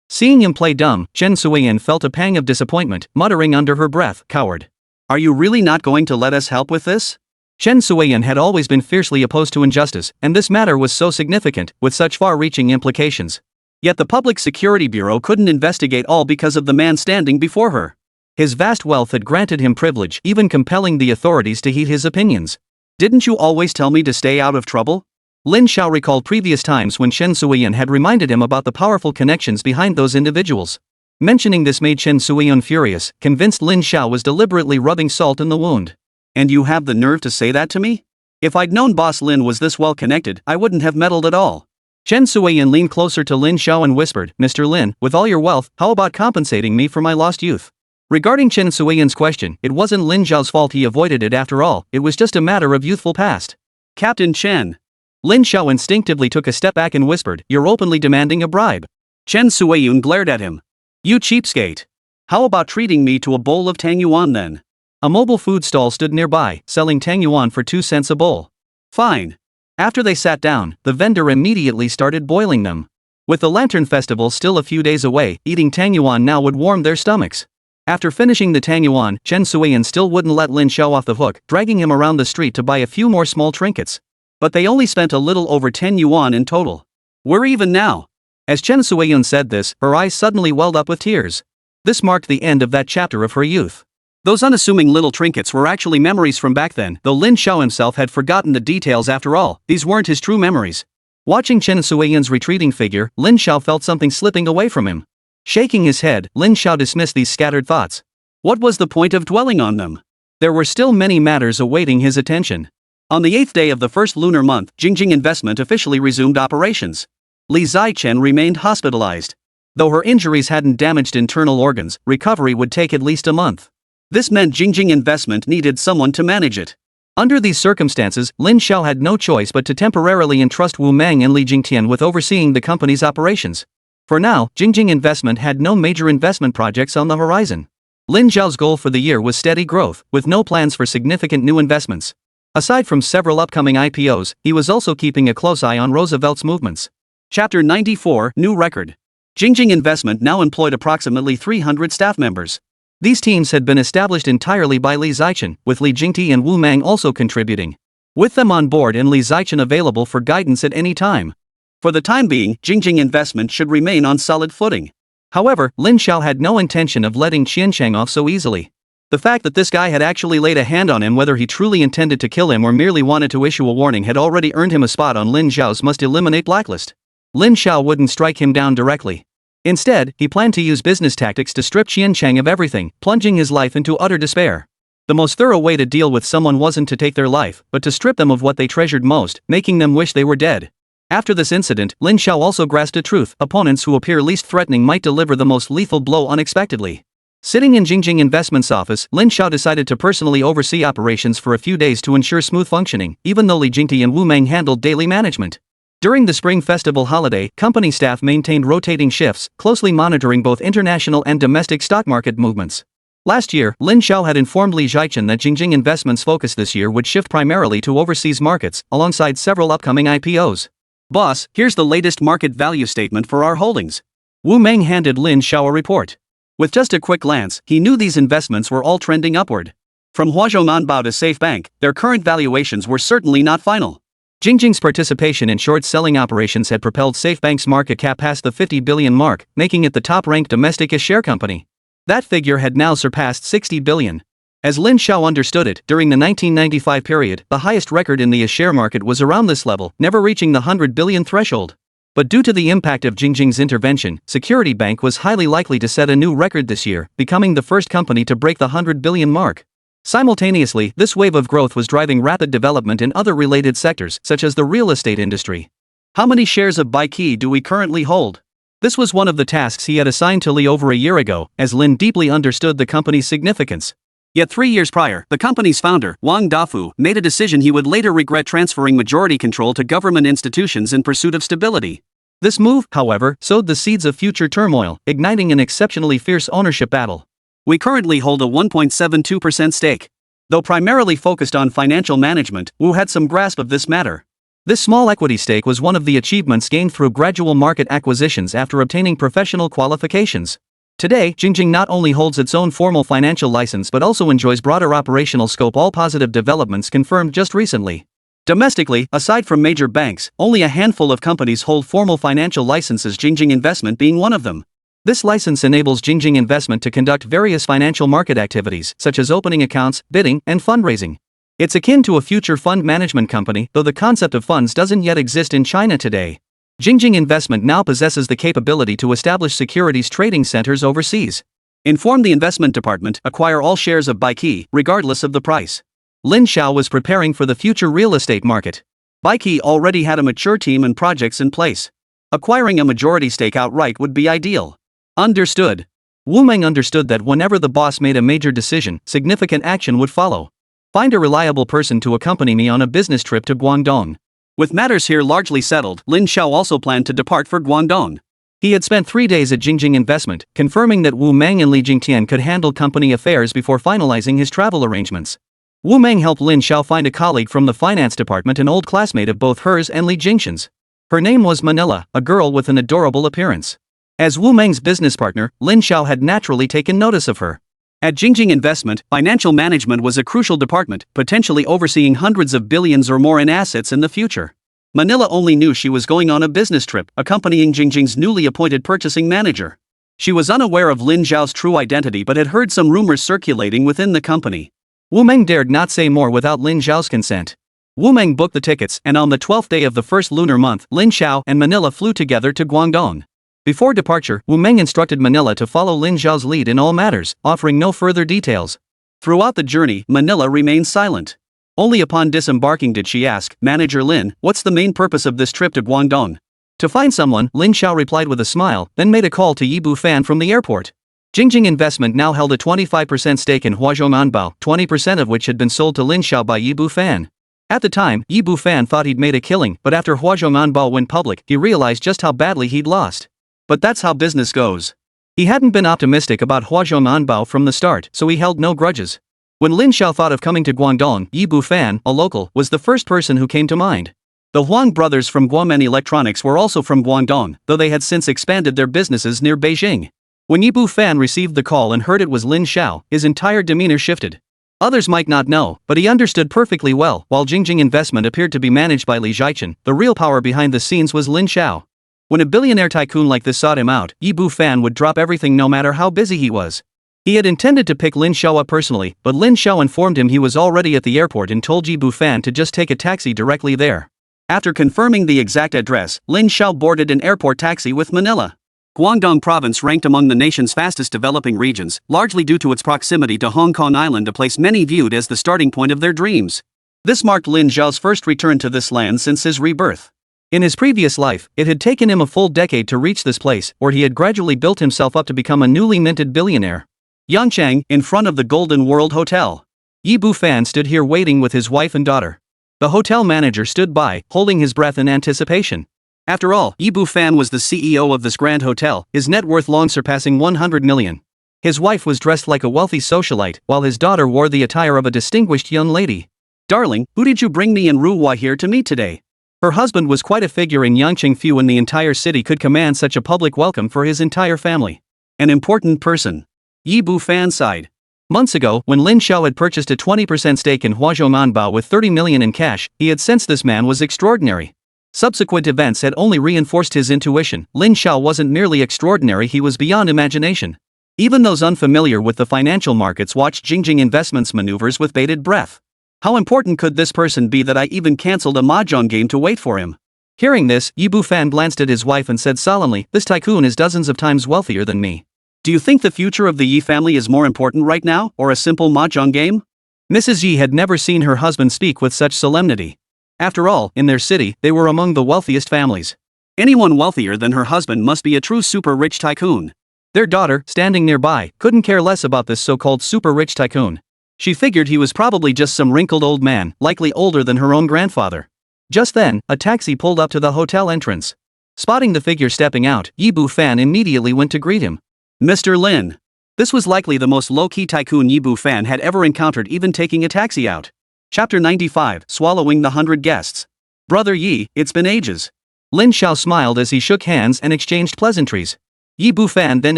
Seeing him play dumb, Chen Suiyun felt a pang of disappointment, muttering under her breath, "Coward. Are you really not going to let us help with this?" Chen Suiyun had always been fiercely opposed to injustice, and this matter was so significant, with such far-reaching implications. Yet the Public Security Bureau couldn't investigate all because of the man standing before her. His vast wealth had granted him privilege, even compelling the authorities to heed his opinions. "Didn't you always tell me to stay out of trouble?" Lin Xiao recalled previous times when Chen Suiyun had reminded him about the powerful connections behind those individuals. Mentioning this made Chen Suiyun furious, convinced Lin Xiao was deliberately rubbing salt in the wound. "And you have the nerve to say that to me? If I'd known Boss Lin was this well connected, I wouldn't have meddled at all." Chen Suiyun leaned closer to Lin Xiao and whispered, "Mr. Lin, with all your wealth, how about compensating me for my lost youth?" Regarding Chen Suiyun's question, it wasn't Lin Xiao's fault he avoided it after all, it was just a matter of youthful past. "Captain Chen." Lin Xiao instinctively took a step back and whispered, "You're openly demanding a bribe." Chen Suiyun glared at him. "You cheapskate. How about treating me to a bowl of tang yuan then? A mobile food stall stood nearby, selling tang yuan for 2 cents a bowl. Fine. After they sat down, the vendor immediately started boiling them. With the Lantern Festival still a few days away, eating tang yuan now would warm their stomachs. After finishing the tang yuan, Chen Suiyan still wouldn't let Lin Xiao off the hook, dragging him around the street to buy a few more small trinkets. But they only spent a little over 10 yuan in total. We're even now. As Chen Suiyan said this, her eyes suddenly welled up with tears. This marked the end of that chapter of her youth. Those unassuming little trinkets were actually memories from back then, though Lin Xiao himself had forgotten the details after all. These weren't his true memories. Watching Chen Suiyan's retreating figure, Lin Xiao felt something slipping away from him. Shaking his head, Lin Xiao dismissed these scattered thoughts. What was the point of dwelling on them? There were still many matters awaiting his attention. On the 8th day of the first lunar month, Jingjing Investment officially resumed operations. Li Zichen remained hospitalized. Though her injuries hadn't damaged internal organs, recovery would take at least a month. This meant Jingjing Investment needed someone to manage it. Under these circumstances, Lin Xiao had no choice but to temporarily entrust Wu Meng and Li Jingtian with overseeing the company's operations. For now, Jingjing Investment had no major investment projects on the horizon. Lin Xiao's goal for the year was steady growth, with no plans for significant new investments. Aside from several upcoming IPOs, he was also keeping a close eye on Roosevelt's movements. Chapter 94, New Record. Jingjing Investment now employed approximately 300 staff members. These teams had been established entirely by Li Zichen, with Li Jingti and Wu Meng also contributing. With them on board and Li Zichen available for guidance at any time. For the time being, Jingjing Investment should remain on solid footing. However, Lin Xiao had no intention of letting Qiancheng off so easily. The fact that this guy had actually laid a hand on him, whether he truly intended to kill him or merely wanted to issue a warning, had already earned him a spot on Lin Xiao's must-eliminate blacklist. Lin Xiao wouldn't strike him down directly. Instead, he planned to use business tactics to strip Qiancheng of everything, plunging his life into utter despair. The most thorough way to deal with someone wasn't to take their life, but to strip them of what they treasured most, making them wish they were dead. After this incident, Lin Xiao also grasped a truth: opponents who appear least threatening might deliver the most lethal blow unexpectedly. Sitting in Jingjing Investment's office, Lin Xiao decided to personally oversee operations for a few days to ensure smooth functioning, even though Li Jingti and Wu Meng handled daily management. During the Spring Festival holiday, company staff maintained rotating shifts, closely monitoring both international and domestic stock market movements. Last year, Lin Xiao had informed Li Zichen that Jingjing Investment's focus this year would shift primarily to overseas markets, alongside several upcoming IPOs. Boss, here's the latest market value statement for our holdings. Wu Meng handed Lin Xiao a report. With just a quick glance, he knew these investments were all trending upward. From Huazhong Anbao to Safe Bank, their current valuations were certainly not final. Jingjing's participation in short-selling operations had propelled Safe Bank's market cap past the 50 billion mark, making it the top-ranked domestic share company. That figure had now surpassed 60 billion. As Lin Xiao understood it, during the 1995 period, the highest record in the share market was around this level, never reaching the 100 billion threshold. But due to the impact of Jingjing's intervention, Security Bank was highly likely to set a new record this year, becoming the first company to break the 100 billion mark. Simultaneously, this wave of growth was driving rapid development in other related sectors, such as the real estate industry. How many shares of Baiki do we currently hold? This was one of the tasks he had assigned to Li over a year ago, as Lin deeply understood the company's significance. Yet 3 years prior, the company's founder, Wang Dafu, made a decision he would later regret, transferring majority control to government institutions in pursuit of stability. This move, however, sowed the seeds of future turmoil, igniting an exceptionally fierce ownership battle. We currently hold a 1.72% stake. Though primarily focused on financial management, Wu had some grasp of this matter. This small equity stake was one of the achievements gained through gradual market acquisitions after obtaining professional qualifications. Today, Jingjing not only holds its own formal financial license but also enjoys broader operational scope, all positive developments confirmed just recently. Domestically, aside from major banks, only a handful of companies hold formal financial licenses, Jingjing Investment being one of them. This license enables Jingjing Investment to conduct various financial market activities, such as opening accounts, bidding, and fundraising. It's akin to a future fund management company, though the concept of funds doesn't yet exist in China today. Jingjing Investment now possesses the capability to establish securities trading centers overseas. Inform the investment department, acquire all shares of Baiki, regardless of the price. Lin Xiao was preparing for the future real estate market. Baiki already had a mature team and projects in place. Acquiring a majority stake outright would be ideal. Understood. Wu Meng understood that whenever the boss made a major decision, significant action would follow. Find a reliable person to accompany me on a business trip to Guangdong. With matters here largely settled, Lin Xiao also planned to depart for Guangdong. He had spent 3 days at Jingjing Investment, confirming that Wu Meng and Li Jingtian could handle company affairs before finalizing his travel arrangements. Wu Meng helped Lin Xiao find a colleague from the finance department, an old classmate of both hers and Li Jingtian's. Her name was Manila, a girl with an adorable appearance. As Wu Meng's business partner, Lin Xiao had naturally taken notice of her. At Jingjing Investment, financial management was a crucial department, potentially overseeing hundreds of billions or more in assets in the future. Manila only knew she was going on a business trip, accompanying Jingjing's newly appointed purchasing manager. She was unaware of Lin Xiao's true identity but had heard some rumors circulating within the company. Wu Meng dared not say more without Lin Xiao's consent. Wu Meng booked the tickets, and on the 12th day of the first lunar month, Lin Xiao and Manila flew together to Guangdong. Before departure, Wu Meng instructed Manila to follow Lin Xiao's lead in all matters, offering no further details. Throughout the journey, Manila remained silent. Only upon disembarking did she ask, "Manager Lin, what's the main purpose of this trip to Guangdong?" "To find someone," Lin Xiao replied with a smile, then made a call to Yi Bufan from the airport. Jingjing Investment now held a 25% stake in Huazhong Anbao, 20% of which had been sold to Lin Xiao by Yi Bufan. At the time, Yi Bufan thought he'd made a killing, but after Huazhong Anbao went public, he realized just how badly he'd lost. But that's how business goes. He hadn't been optimistic about Huazhong Anbao from the start, so he held no grudges. When Lin Xiao thought of coming to Guangdong, Yi Bufan, a local, was the first person who came to mind. The Huang brothers from Guomen Electronics were also from Guangdong, though they had since expanded their businesses near Beijing. When Yi Bufan received the call and heard it was Lin Xiao, his entire demeanor shifted. Others might not know, but he understood perfectly well. While Jingjing Investment appeared to be managed by Li Jiaqin, the real power behind the scenes was Lin Xiao. When a billionaire tycoon like this sought him out, Yi Bufan would drop everything no matter how busy he was. He had intended to pick Lin Xiao up personally, but Lin Xiao informed him he was already at the airport and told Yi Bufan to just take a taxi directly there. After confirming the exact address, Lin Xiao boarded an airport taxi with Manila. Guangdong Province ranked among the nation's fastest developing regions, largely due to its proximity to Hong Kong Island, a place many viewed as the starting point of their dreams. This marked Lin Xiao's first return to this land since his rebirth. In his previous life, it had taken him a full decade to reach this place, where he had gradually built himself up to become a newly minted billionaire. Yangchang, in front of the Golden World Hotel. Yi Bufan stood here waiting with his wife and daughter. The hotel manager stood by, holding his breath in anticipation. After all, Yi Bufan was the CEO of this grand hotel, his net worth long surpassing 100 million. His wife was dressed like a wealthy socialite, while his daughter wore the attire of a distinguished young lady. "Darling, who did you bring me and Ruhua here to meet today?" Her husband was quite a figure in Yangcheng. Few in the entire city could command such a public welcome for his entire family. An important person. Yi Bufan sighed. Months ago, when Lin Xiao had purchased a 20% stake in Huazhong Anbao with 30 million in cash, he had sensed this man was extraordinary. Subsequent events had only reinforced his intuition. Lin Xiao wasn't merely extraordinary, he was beyond imagination. Even those unfamiliar with the financial markets watched Jingjing Investment's maneuvers with bated breath. How important could this person be that I even cancelled a mahjong game to wait for him? Hearing this, Yi Bufan glanced at his wife and said solemnly, "This tycoon is dozens of times wealthier than me. Do you think the future of the Yi family is more important right now, or a simple mahjong game?" Mrs. Yi had never seen her husband speak with such solemnity. After all, in their city, they were among the wealthiest families. Anyone wealthier than her husband must be a true super-rich tycoon. Their daughter, standing nearby, couldn't care less about this so-called super-rich tycoon. She figured he was probably just some wrinkled old man, likely older than her own grandfather. Just then, a taxi pulled up to the hotel entrance. Spotting the figure stepping out, Yi Bufan immediately went to greet him. "Mr. Lin." This was likely the most low-key tycoon Yi Bufan had ever encountered, even taking a taxi out. Chapter 95, Swallowing the 100 Guests. "Brother Yi, it's been ages." Lin Xiao smiled as he shook hands and exchanged pleasantries. Yi Bufan then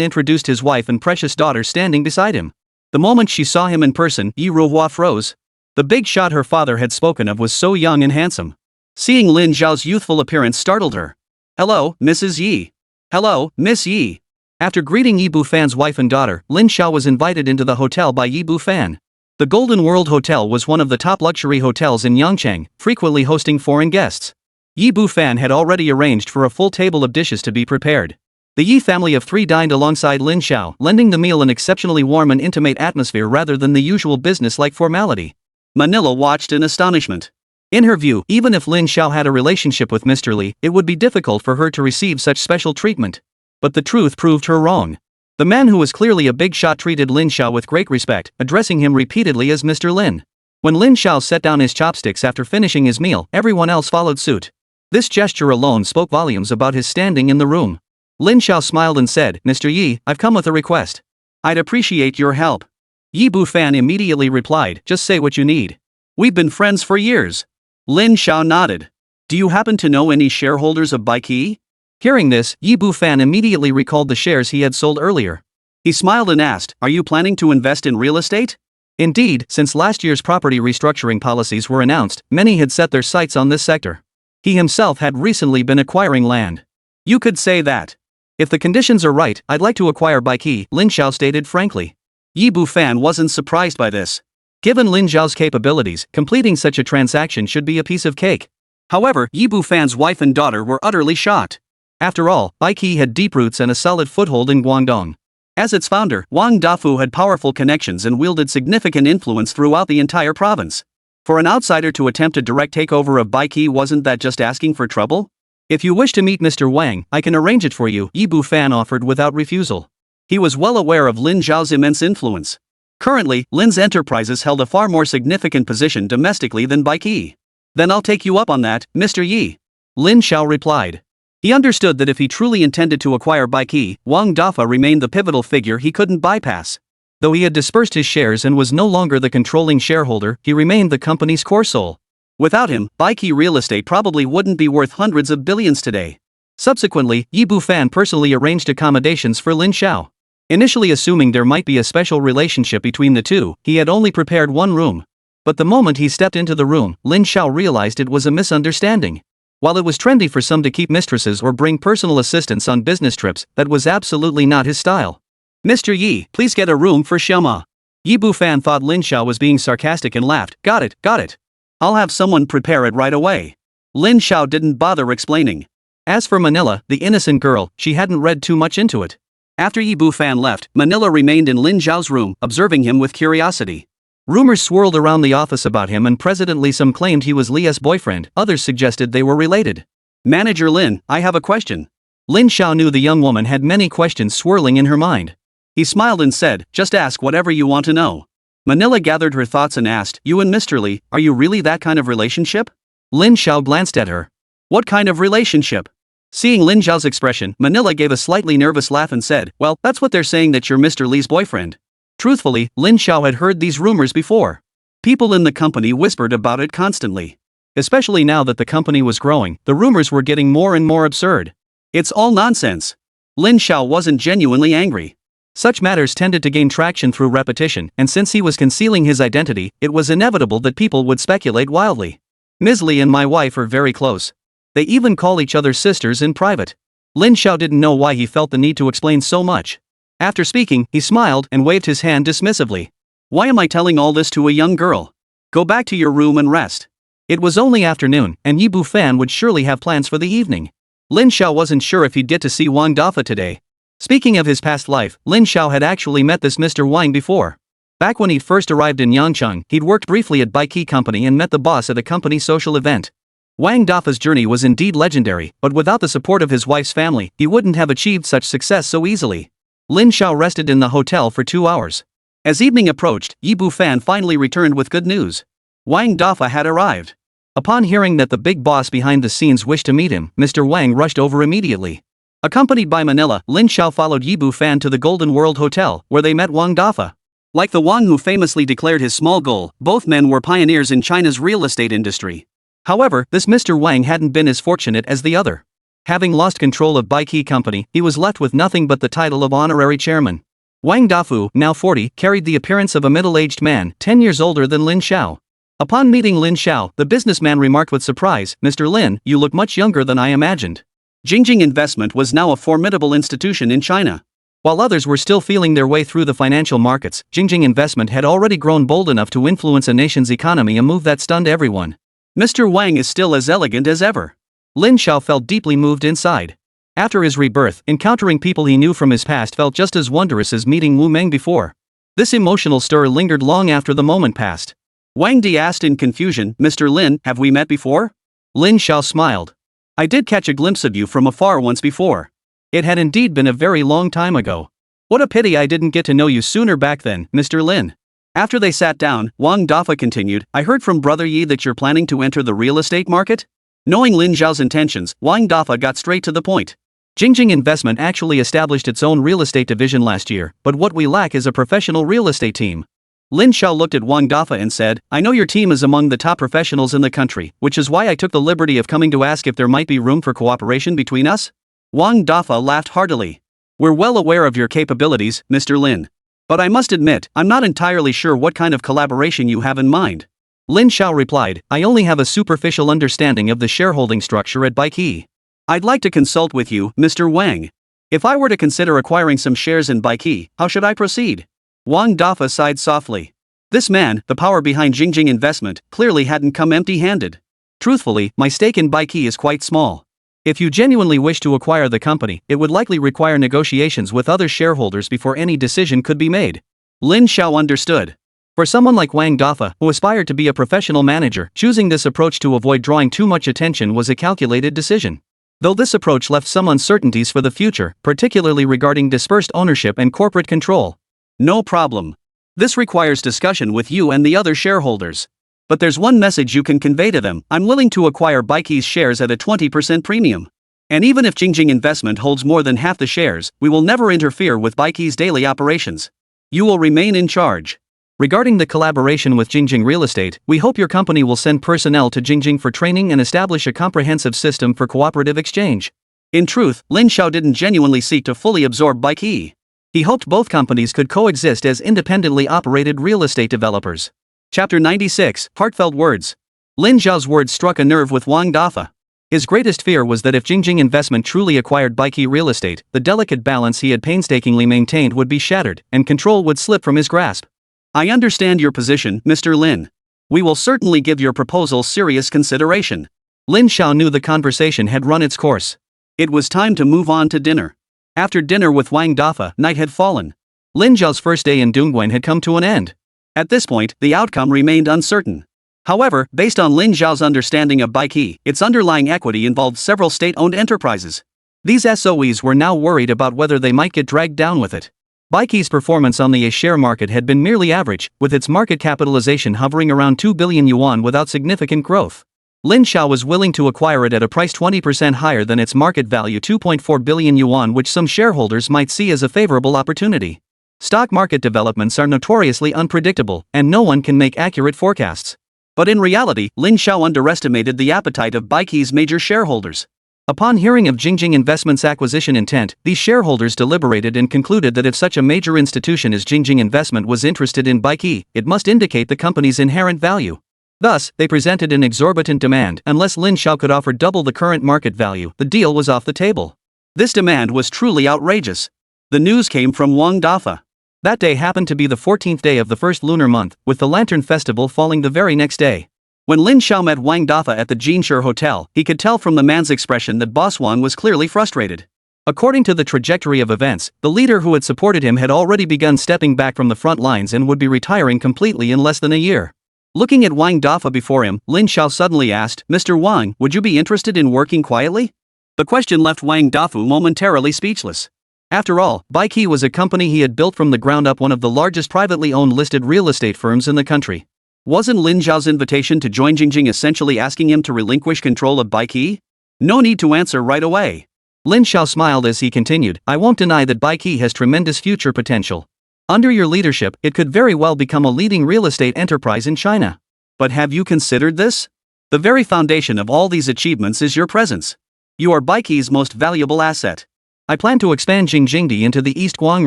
introduced his wife and precious daughter standing beside him. The moment she saw him in person, Yi Ruhua froze. The big shot her father had spoken of was so young and handsome. Seeing Lin Xiao's youthful appearance startled her. "Hello, Mrs. Yi." "Hello, Miss Yi." After greeting Yi Bufan's wife and daughter, Lin Xiao was invited into the hotel by Yi Bufan. The Golden World Hotel was one of the top luxury hotels in Yangcheng, frequently hosting foreign guests. Yi Bufan had already arranged for a full table of dishes to be prepared. The Yi family of 3 dined alongside Lin Xiao, lending the meal an exceptionally warm and intimate atmosphere rather than the usual business-like formality. Manila watched in astonishment. In her view, even if Lin Xiao had a relationship with Mr. Li, it would be difficult for her to receive such special treatment. But the truth proved her wrong. The man who was clearly a big shot treated Lin Xiao with great respect, addressing him repeatedly as Mr. Lin. When Lin Xiao set down his chopsticks after finishing his meal, everyone else followed suit. This gesture alone spoke volumes about his standing in the room. Lin Xiao smiled and said, Mr. Yi, I've come with a request. I'd appreciate your help. Yi Bufan immediately replied, just say what you need. We've been friends for years. Lin Xiao nodded. Do you happen to know any shareholders of Baiki? Hearing this, Yi Bufan immediately recalled the shares he had sold earlier. He smiled and asked, are you planning to invest in real estate? Indeed, since last year's property restructuring policies were announced, many had set their sights on this sector. He himself had recently been acquiring land. You could say that. If the conditions are right, I'd like to acquire Baiki, Lin Xiao stated frankly. Yi Bufan wasn't surprised by this. Given Lin Xiao's capabilities, completing such a transaction should be a piece of cake. However, Yi Bufan's wife and daughter were utterly shocked. After all, Baiki had deep roots and a solid foothold in Guangdong. As its founder, Wang Dafu had powerful connections and wielded significant influence throughout the entire province. For an outsider to attempt a direct takeover of Baiki, wasn't that just asking for trouble? If you wish to meet Mr. Wang, I can arrange it for you, Yi Bufan offered without refusal. He was well aware of Lin Xiao's immense influence. Currently, Lin's enterprises held a far more significant position domestically than Baiki. Then I'll take you up on that, Mr. Yi. Lin Xiao replied. He understood that if he truly intended to acquire Baiki, Wang Dafa remained the pivotal figure he couldn't bypass. Though he had dispersed his shares and was no longer the controlling shareholder, he remained the company's core soul. Without him, Baiki real estate probably wouldn't be worth hundreds of billions today. Subsequently, Yi Bufan personally arranged accommodations for Lin Xiao. Initially assuming there might be a special relationship between the two, he had only prepared one room. But the moment he stepped into the room, Lin Xiao realized it was a misunderstanding. While it was trendy for some to keep mistresses or bring personal assistants on business trips, that was absolutely not his style. Mr. Yi, please get a room for Xiaoma. Yi Bufan thought Lin Xiao was being sarcastic and laughed. Got it. I'll have someone prepare it right away. Lin Xiao didn't bother explaining. As for Manila, the innocent girl, she hadn't read too much into it. After Yi Bufan left, Manila remained in Lin Xiao's room, observing him with curiosity. Rumors swirled around the office about him, and presently some claimed he was Lia's boyfriend, others suggested they were related. Manager Lin, I have a question. Lin Xiao knew the young woman had many questions swirling in her mind. He smiled and said, just ask whatever you want to know. Manila gathered her thoughts and asked, you and Mr. Li, are you really that kind of relationship? Lin Xiao glanced at her. What kind of relationship? Seeing Lin Xiao's expression, Manila gave a slightly nervous laugh and said, well, that's what they're saying, that you're Mr. Li's boyfriend. Truthfully, Lin Xiao had heard these rumors before. People in the company whispered about it constantly. Especially now that the company was growing, the rumors were getting more and more absurd. It's all nonsense. Lin Xiao wasn't genuinely angry. Such matters tended to gain traction through repetition, and since he was concealing his identity, it was inevitable that people would speculate wildly. Ms. Li and my wife are very close. They even call each other sisters in private. Lin Xiao didn't know why he felt the need to explain so much. After speaking, he smiled and waved his hand dismissively. Why am I telling all this to a young girl? Go back to your room and rest. It was only afternoon, and Yi Bufan would surely have plans for the evening. Lin Xiao wasn't sure if he'd get to see Wang Dafa today. Speaking of his past life, Lin Xiao had actually met this Mr. Wang before. Back when he'd first arrived in Yangcheng, he'd worked briefly at Baiki Company and met the boss at a company social event. Wang Dafa's journey was indeed legendary, but without the support of his wife's family, he wouldn't have achieved such success so easily. Lin Xiao rested in the hotel for 2 hours. As evening approached, Yi Bufan finally returned with good news. Wang Dafa had arrived. Upon hearing that the big boss behind the scenes wished to meet him, Mr. Wang rushed over immediately. Accompanied by Manila, Lin Xiao followed Yi Bufan to the Golden World Hotel, where they met Wang Dafa. Like the Wang who famously declared his small goal, both men were pioneers in China's real estate industry. However, this Mr. Wang hadn't been as fortunate as the other. Having lost control of Baiki Company, he was left with nothing but the title of honorary chairman. Wang Dafu, now 40, carried the appearance of a middle-aged man, 10 years older than Lin Xiao. Upon meeting Lin Xiao, the businessman remarked with surprise, Mr. Lin, you look much younger than I imagined. Jingjing Investment was now a formidable institution in China. While others were still feeling their way through the financial markets, Jingjing Investment had already grown bold enough to influence a nation's economy, a move that stunned everyone. Mr. Wang is still as elegant as ever. Lin Xiao felt deeply moved inside. After his rebirth, encountering people he knew from his past felt just as wondrous as meeting Wu Meng before. This emotional stir lingered long after the moment passed. Wang Di asked in confusion, Mr. Lin, have we met before? Lin Xiao smiled. I did catch a glimpse of you from afar once before. It had indeed been a very long time ago. What a pity I didn't get to know you sooner back then, Mr. Lin. After they sat down, Wang Dafa continued, I heard from Brother Yi that you're planning to enter the real estate market? Knowing Lin Xiao's intentions, Wang Dafa got straight to the point. Jingjing Investment actually established its own real estate division last year, but what we lack is a professional real estate team. Lin Xiao looked at Wang Dafa and said, I know your team is among the top professionals in the country, which is why I took the liberty of coming to ask if there might be room for cooperation between us? Wang Dafa laughed heartily. We're well aware of your capabilities, Mr. Lin. But I must admit, I'm not entirely sure what kind of collaboration you have in mind. Lin Xiao replied, I only have a superficial understanding of the shareholding structure at Baiki. I'd like to consult with you, Mr. Wang. If I were to consider acquiring some shares in Baiki, how should I proceed? Wang Dafa sighed softly. This man, the power behind Jingjing Investment, clearly hadn't come empty-handed. Truthfully, my stake in Baiki is quite small. If you genuinely wish to acquire the company, it would likely require negotiations with other shareholders before any decision could be made. Lin Xiao understood. For someone like Wang Dafa, who aspired to be a professional manager, choosing this approach to avoid drawing too much attention was a calculated decision. Though this approach left some uncertainties for the future, particularly regarding dispersed ownership and corporate control. No problem. This requires discussion with you and the other shareholders. But there's one message you can convey to them, I'm willing to acquire Baiki's shares at a 20% premium. And even if Jingjing Investment holds more than half the shares, we will never interfere with Baiki's daily operations. You will remain in charge. Regarding the collaboration with Jingjing Real Estate, we hope your company will send personnel to Jingjing for training and establish a comprehensive system for cooperative exchange. In truth, Lin Xiao didn't genuinely seek to fully absorb Baiki. He hoped both companies could coexist as independently operated real estate developers. Chapter 96, Heartfelt Words. Lin Xiao's words struck a nerve with Wang Dafa. His greatest fear was that if Jingjing Investment truly acquired Baiki Real Estate, the delicate balance he had painstakingly maintained would be shattered, and control would slip from his grasp. I understand your position, Mr. Lin. We will certainly give your proposal serious consideration. Lin Xiao knew the conversation had run its course. It was time to move on to dinner. After dinner with Wang Dafa, night had fallen. Lin Xiao's first day in Dongguan had come to an end. At this point, the outcome remained uncertain. However, based on Lin Xiao's understanding of Baiki, its underlying equity involved several state-owned enterprises. These SOEs were now worried about whether they might get dragged down with it. Baiki's performance on the A-share market had been merely average, with its market capitalization hovering around 2 billion yuan without significant growth. Lin Xiao was willing to acquire it at a price 20% higher than its market value 2.4 billion yuan, which some shareholders might see as a favorable opportunity. Stock market developments are notoriously unpredictable, and no one can make accurate forecasts. But in reality, Lin Xiao underestimated the appetite of Baiki's major shareholders. Upon hearing of Jingjing Investment's acquisition intent, these shareholders deliberated and concluded that if such a major institution as Jingjing Investment was interested in Baiki, it must indicate the company's inherent value. Thus, they presented an exorbitant demand. Unless Lin Xiao could offer double the current market value, the deal was off the table. This demand was truly outrageous. The news came from Wang Dafa. That day happened to be the 14th day of the first lunar month, with the Lantern Festival falling the very next day. When Lin Xiao met Wang Dafa at the Jinshi Hotel, he could tell from the man's expression that Boss Wang was clearly frustrated. According to the trajectory of events, the leader who had supported him had already begun stepping back from the front lines and would be retiring completely in less than a year. Looking at Wang Dafa before him, Lin Xiao suddenly asked, Mr. Wang, would you be interested in working quietly? The question left Wang Dafu momentarily speechless. After all, Baiki was a company he had built from the ground up, one of the largest privately owned listed real estate firms in the country. Wasn't Lin Xiao's invitation to join Jingjing essentially asking him to relinquish control of Baiki? No need to answer right away. Lin Xiao smiled as he continued, I won't deny that Baiki has tremendous future potential. Under your leadership, it could very well become a leading real estate enterprise in China. But have you considered this? The very foundation of all these achievements is your presence. You are Baiki's most valuable asset. I plan to expand Jingjingdi into the East Guang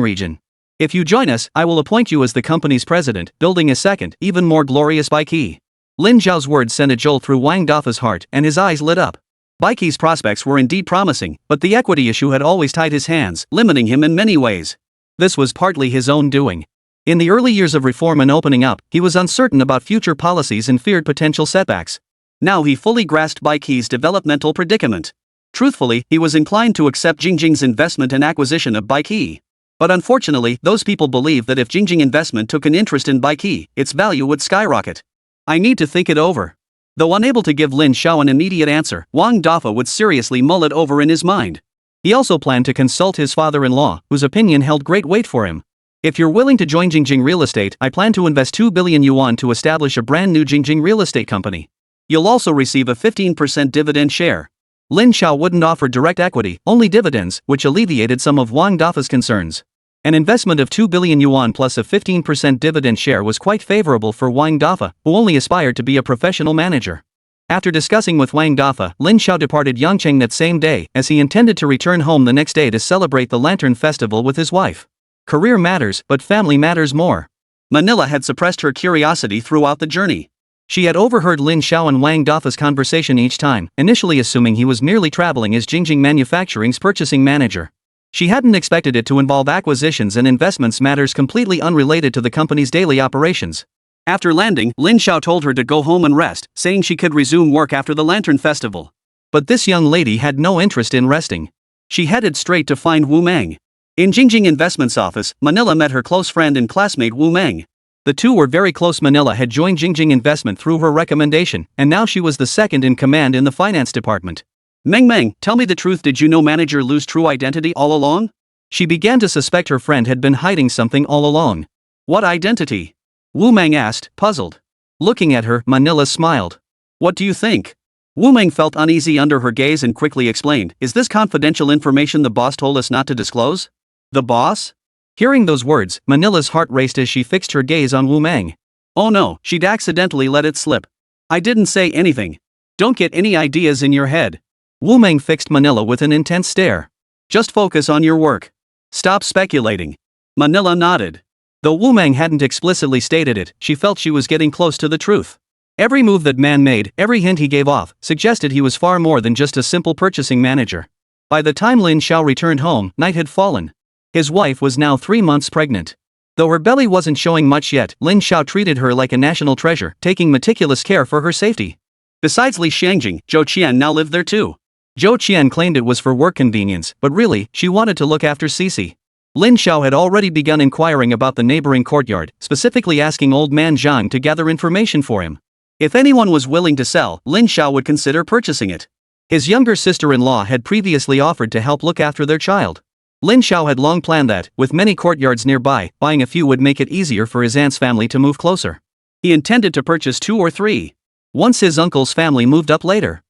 region. If you join us, I will appoint you as the company's president, building a second, even more glorious Baiki. Lin Xiao's words sent a jolt through Wang Dafa's heart, and his eyes lit up. Baiki's prospects were indeed promising, but the equity issue had always tied his hands, limiting him in many ways. This was partly his own doing. In the early years of reform and opening up, he was uncertain about future policies and feared potential setbacks. Now he fully grasped Baiki's developmental predicament. Truthfully, he was inclined to accept Jingjing's investment and acquisition of Baiki. But unfortunately, those people believe that if Jingjing Investment took an interest in Baiki, its value would skyrocket. I need to think it over. Though unable to give Lin Xiao an immediate answer, Wang Dafa would seriously mull it over in his mind. He also planned to consult his father-in-law, whose opinion held great weight for him. If you're willing to join Jingjing Real Estate, I plan to invest 2 billion yuan to establish a brand new Jingjing Real Estate company. You'll also receive a 15% dividend share. Lin Xiao wouldn't offer direct equity, only dividends, which alleviated some of Wang Dafa's concerns. An investment of 2 billion yuan plus a 15% dividend share was quite favorable for Wang Dafa, who only aspired to be a professional manager. After discussing with Wang Dafa, Lin Xiao departed Yangcheng that same day, as he intended to return home the next day to celebrate the Lantern Festival with his wife. Career matters, but family matters more. Manila had suppressed her curiosity throughout the journey. She had overheard Lin Xiao and Wang Dafa's conversation each time, initially assuming he was merely traveling as Jingjing Manufacturing's purchasing manager. She hadn't expected it to involve acquisitions and investments, matters completely unrelated to the company's daily operations. After landing, Lin Xiao told her to go home and rest, saying she could resume work after the Lantern Festival. But this young lady had no interest in resting. She headed straight to find Wu Meng. In Jingjing Investments office, Manila met her close friend and classmate Wu Meng. The two were very close. Manila had joined Jingjing Investment through her recommendation, and now she was the second in command in the finance department. Meng, tell me the truth, did you know manager Lu's true identity all along? She began to suspect her friend had been hiding something all along. What identity? Wu Meng asked, puzzled. Looking at her, Manila smiled. What do you think? Wu Meng felt uneasy under her gaze and quickly explained, is this confidential information the boss told us not to disclose? The boss? Hearing those words, Manila's heart raced as she fixed her gaze on Wu Meng. Oh no, she'd accidentally let it slip. I didn't say anything. Don't get any ideas in your head. Wu Meng fixed Manila with an intense stare. Just focus on your work. Stop speculating. Manila nodded. Though Wu Meng hadn't explicitly stated it, she felt she was getting close to the truth. Every move that man made, every hint he gave off, suggested he was far more than just a simple purchasing manager. By the time Lin Xiao returned home, night had fallen. His wife was now 3 months pregnant. Though her belly wasn't showing much yet, Lin Xiao treated her like a national treasure, taking meticulous care for her safety. Besides Li Xiangjing, Zhou Qian now lived there too. Zhou Qian claimed it was for work convenience, but really, she wanted to look after Cici. Lin Xiao had already begun inquiring about the neighboring courtyard, specifically asking old man Zhang to gather information for him. If anyone was willing to sell, Lin Xiao would consider purchasing it. His younger sister-in-law had previously offered to help look after their child. Lin Xiao had long planned that, with many courtyards nearby, buying a few would make it easier for his aunt's family to move closer. He intended to purchase 2 or 3. Once his uncle's family moved up later,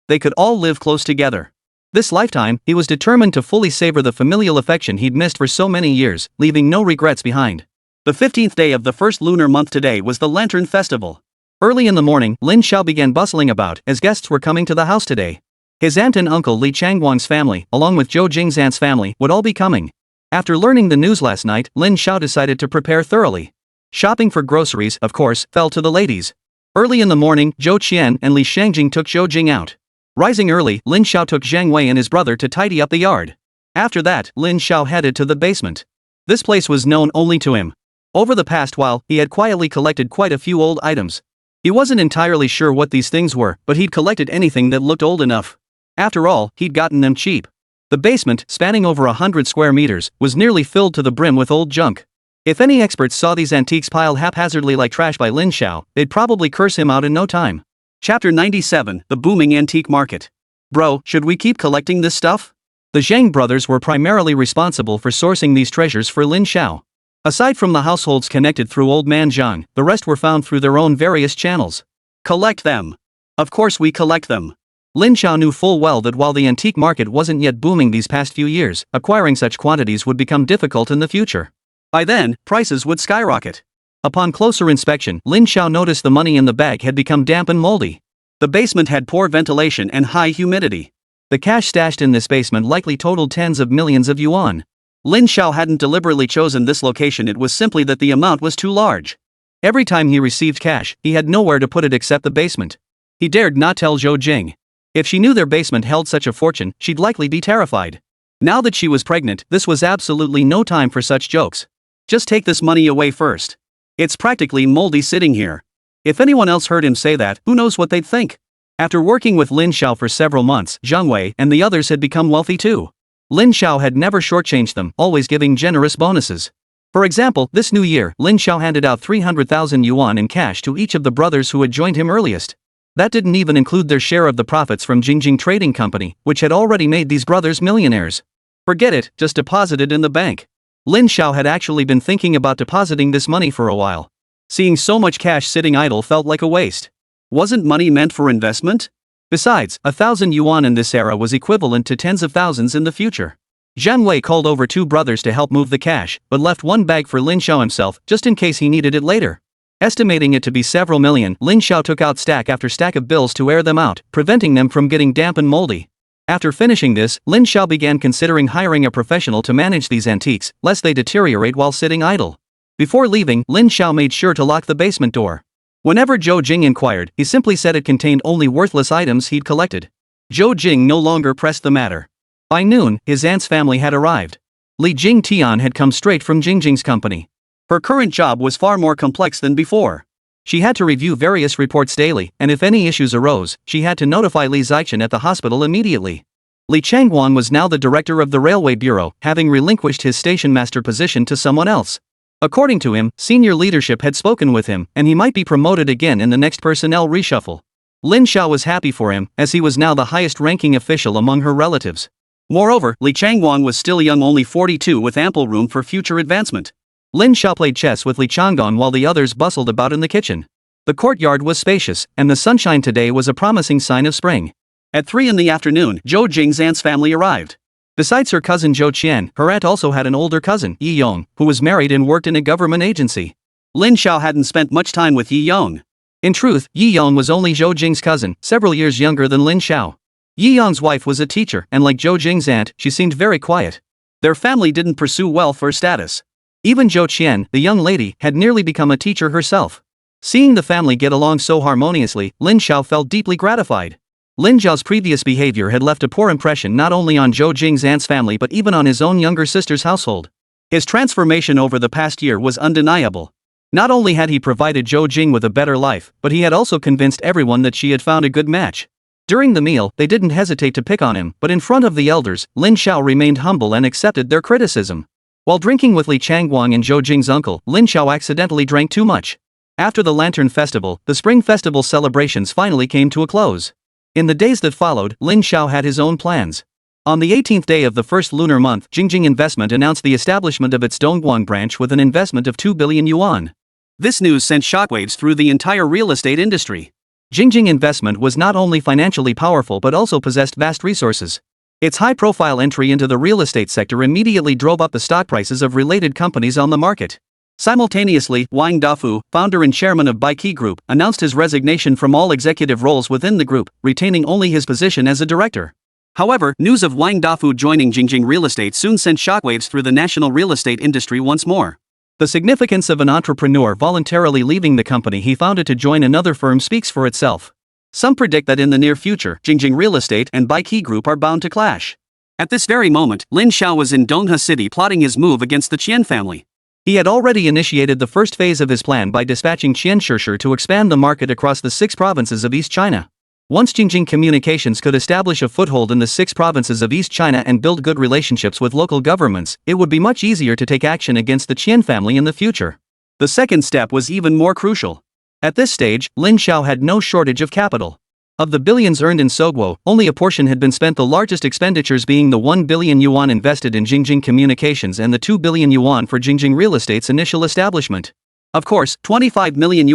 they could all live close together. This lifetime, he was determined to fully savor the familial affection he'd missed for so many years, leaving no regrets behind. The 15th day of the first lunar month today was the Lantern Festival. Early in the morning, Lin Xiao began bustling about, as guests were coming to the house today. His aunt and uncle Li Changguang's family, along with Zhou Jing's aunt's family, would all be coming. After learning the news last night, Lin Xiao decided to prepare thoroughly. Shopping for groceries, of course, fell to the ladies. Early in the morning, Zhou Qian and Li Xiangjing took Zhou Jing out. Rising early, Lin Xiao took Zhang Wei and his brother to tidy up the yard. After that, Lin Xiao headed to the basement. This place was known only to him. Over the past while, he had quietly collected quite a few old items. He wasn't entirely sure what these things were, but he'd collected anything that looked old enough. After all, he'd gotten them cheap. The basement, spanning over 100 square meters, was nearly filled to the brim with old junk. If any experts saw these antiques piled haphazardly like trash by Lin Xiao, they'd probably curse him out in no time. Chapter 97, The Booming Antique Market. Bro, should we keep collecting this stuff? The Zhang brothers were primarily responsible for sourcing these treasures for Lin Xiao. Aside from the households connected through Old Man Zhang, the rest were found through their own various channels. Collect them. Of course we collect them. Lin Xiao knew full well that while the antique market wasn't yet booming these past few years, acquiring such quantities would become difficult in the future. By then, prices would skyrocket. Upon closer inspection, Lin Xiao noticed the money in the bag had become damp and moldy. The basement had poor ventilation and high humidity. The cash stashed in this basement likely totaled tens of millions of yuan. Lin Xiao hadn't deliberately chosen this location, it was simply that the amount was too large. Every time he received cash, he had nowhere to put it except the basement. He dared not tell Zhou Jing. If she knew their basement held such a fortune, she'd likely be terrified. Now that she was pregnant, this was absolutely no time for such jokes. Just take this money away first. It's practically moldy sitting here. If anyone else heard him say that, who knows what they'd think? After working with Lin Xiao for several months, Zhang Wei and the others had become wealthy too. Lin Xiao had never shortchanged them, always giving generous bonuses. For example, this new year, Lin Xiao handed out 300,000 yuan in cash to each of the brothers who had joined him earliest. That didn't even include their share of the profits from Jingjing Trading Company, which had already made these brothers millionaires. Forget it, just deposit it in the bank. Lin Xiao had actually been thinking about depositing this money for a while. Seeing so much cash sitting idle felt like a waste. Wasn't money meant for investment? Besides, 1,000 yuan in this era was equivalent to tens of thousands in the future. Zhang Wei called over 2 brothers to help move the cash, but left 1 bag for Lin Xiao himself, just in case he needed it later. Estimating it to be several million, Lin Xiao took out stack after stack of bills to air them out, preventing them from getting damp and moldy. After finishing this, Lin Xiao began considering hiring a professional to manage these antiques, lest they deteriorate while sitting idle. Before leaving, Lin Xiao made sure to lock the basement door. Whenever Zhou Jing inquired, he simply said it contained only worthless items he'd collected. Zhou Jing no longer pressed the matter. By noon, his aunt's family had arrived. Li Jingtian had come straight from Jingjing's company. Her current job was far more complex than before. She had to review various reports daily, and if any issues arose, she had to notify Li Zichen at the hospital immediately. Li Changguan was now the director of the Railway Bureau, having relinquished his station master position to someone else. According to him, senior leadership had spoken with him, and he might be promoted again in the next personnel reshuffle. Lin Xiao was happy for him, as he was now the highest-ranking official among her relatives. Moreover, Li Changguan was still young, only 42, with ample room for future advancement. Lin Xiao played chess with Li Changguan while the others bustled about in the kitchen. The courtyard was spacious, and the sunshine today was a promising sign of spring. At 3 in the afternoon, Zhou Jing's aunt's family arrived. Besides her cousin Zhou Qian, her aunt also had an older cousin, Yi Yong, who was married and worked in a government agency. Lin Xiao hadn't spent much time with Yi Yong. In truth, Yi Yong was only Zhou Jing's cousin, several years younger than Lin Xiao. Yi Yong's wife was a teacher, and like Zhou Jing's aunt, she seemed very quiet. Their family didn't pursue welfare status. Even Zhou Qian, the young lady, had nearly become a teacher herself. Seeing the family get along so harmoniously, Lin Xiao felt deeply gratified. Lin Xiao's previous behavior had left a poor impression not only on Zhou Jing's aunt's family but even on his own younger sister's household. His transformation over the past year was undeniable. Not only had he provided Zhou Jing with a better life, but he had also convinced everyone that she had found a good match. During the meal, they didn't hesitate to pick on him, but in front of the elders, Lin Xiao remained humble and accepted their criticism. While drinking with Li Changguang and Zhou Jing's uncle, Lin Xiao accidentally drank too much. After the Lantern Festival, the Spring Festival celebrations finally came to a close. In the days that followed, Lin Xiao had his own plans. On the 18th day of the first lunar month, Jingjing Investment announced the establishment of its Dongguan branch with an investment of 2 billion yuan. This news sent shockwaves through the entire real estate industry. Jingjing Investment was not only financially powerful but also possessed vast resources. Its high-profile entry into the real estate sector immediately drove up the stock prices of related companies on the market. Simultaneously, Wang Dafu, founder and chairman of Baiki Group, announced his resignation from all executive roles within the group, retaining only his position as a director. However, news of Wang Dafu joining Jingjing Real Estate soon sent shockwaves through the national real estate industry once more. The significance of an entrepreneur voluntarily leaving the company he founded to join another firm speaks for itself. Some predict that in the near future, Jingjing Real Estate and Baiki Group are bound to clash. At this very moment, Lin Xiao was in Donghe City plotting his move against the Qian family. He had already initiated the first phase of his plan by dispatching Qian Shishir to expand the market across the 6 provinces of East China. Once Jingjing Communications could establish a foothold in the 6 provinces of East China and build good relationships with local governments, it would be much easier to take action against the Qian family in the future. The second step was even more crucial. At this stage, Lin Xiao had no shortage of capital. Of the billions earned in Sogwo, only a portion had been spent, the largest expenditures being the 1 billion yuan invested in Jingjing Communications and the 2 billion yuan for Jingjing Real Estate's initial establishment. Of course, $25 million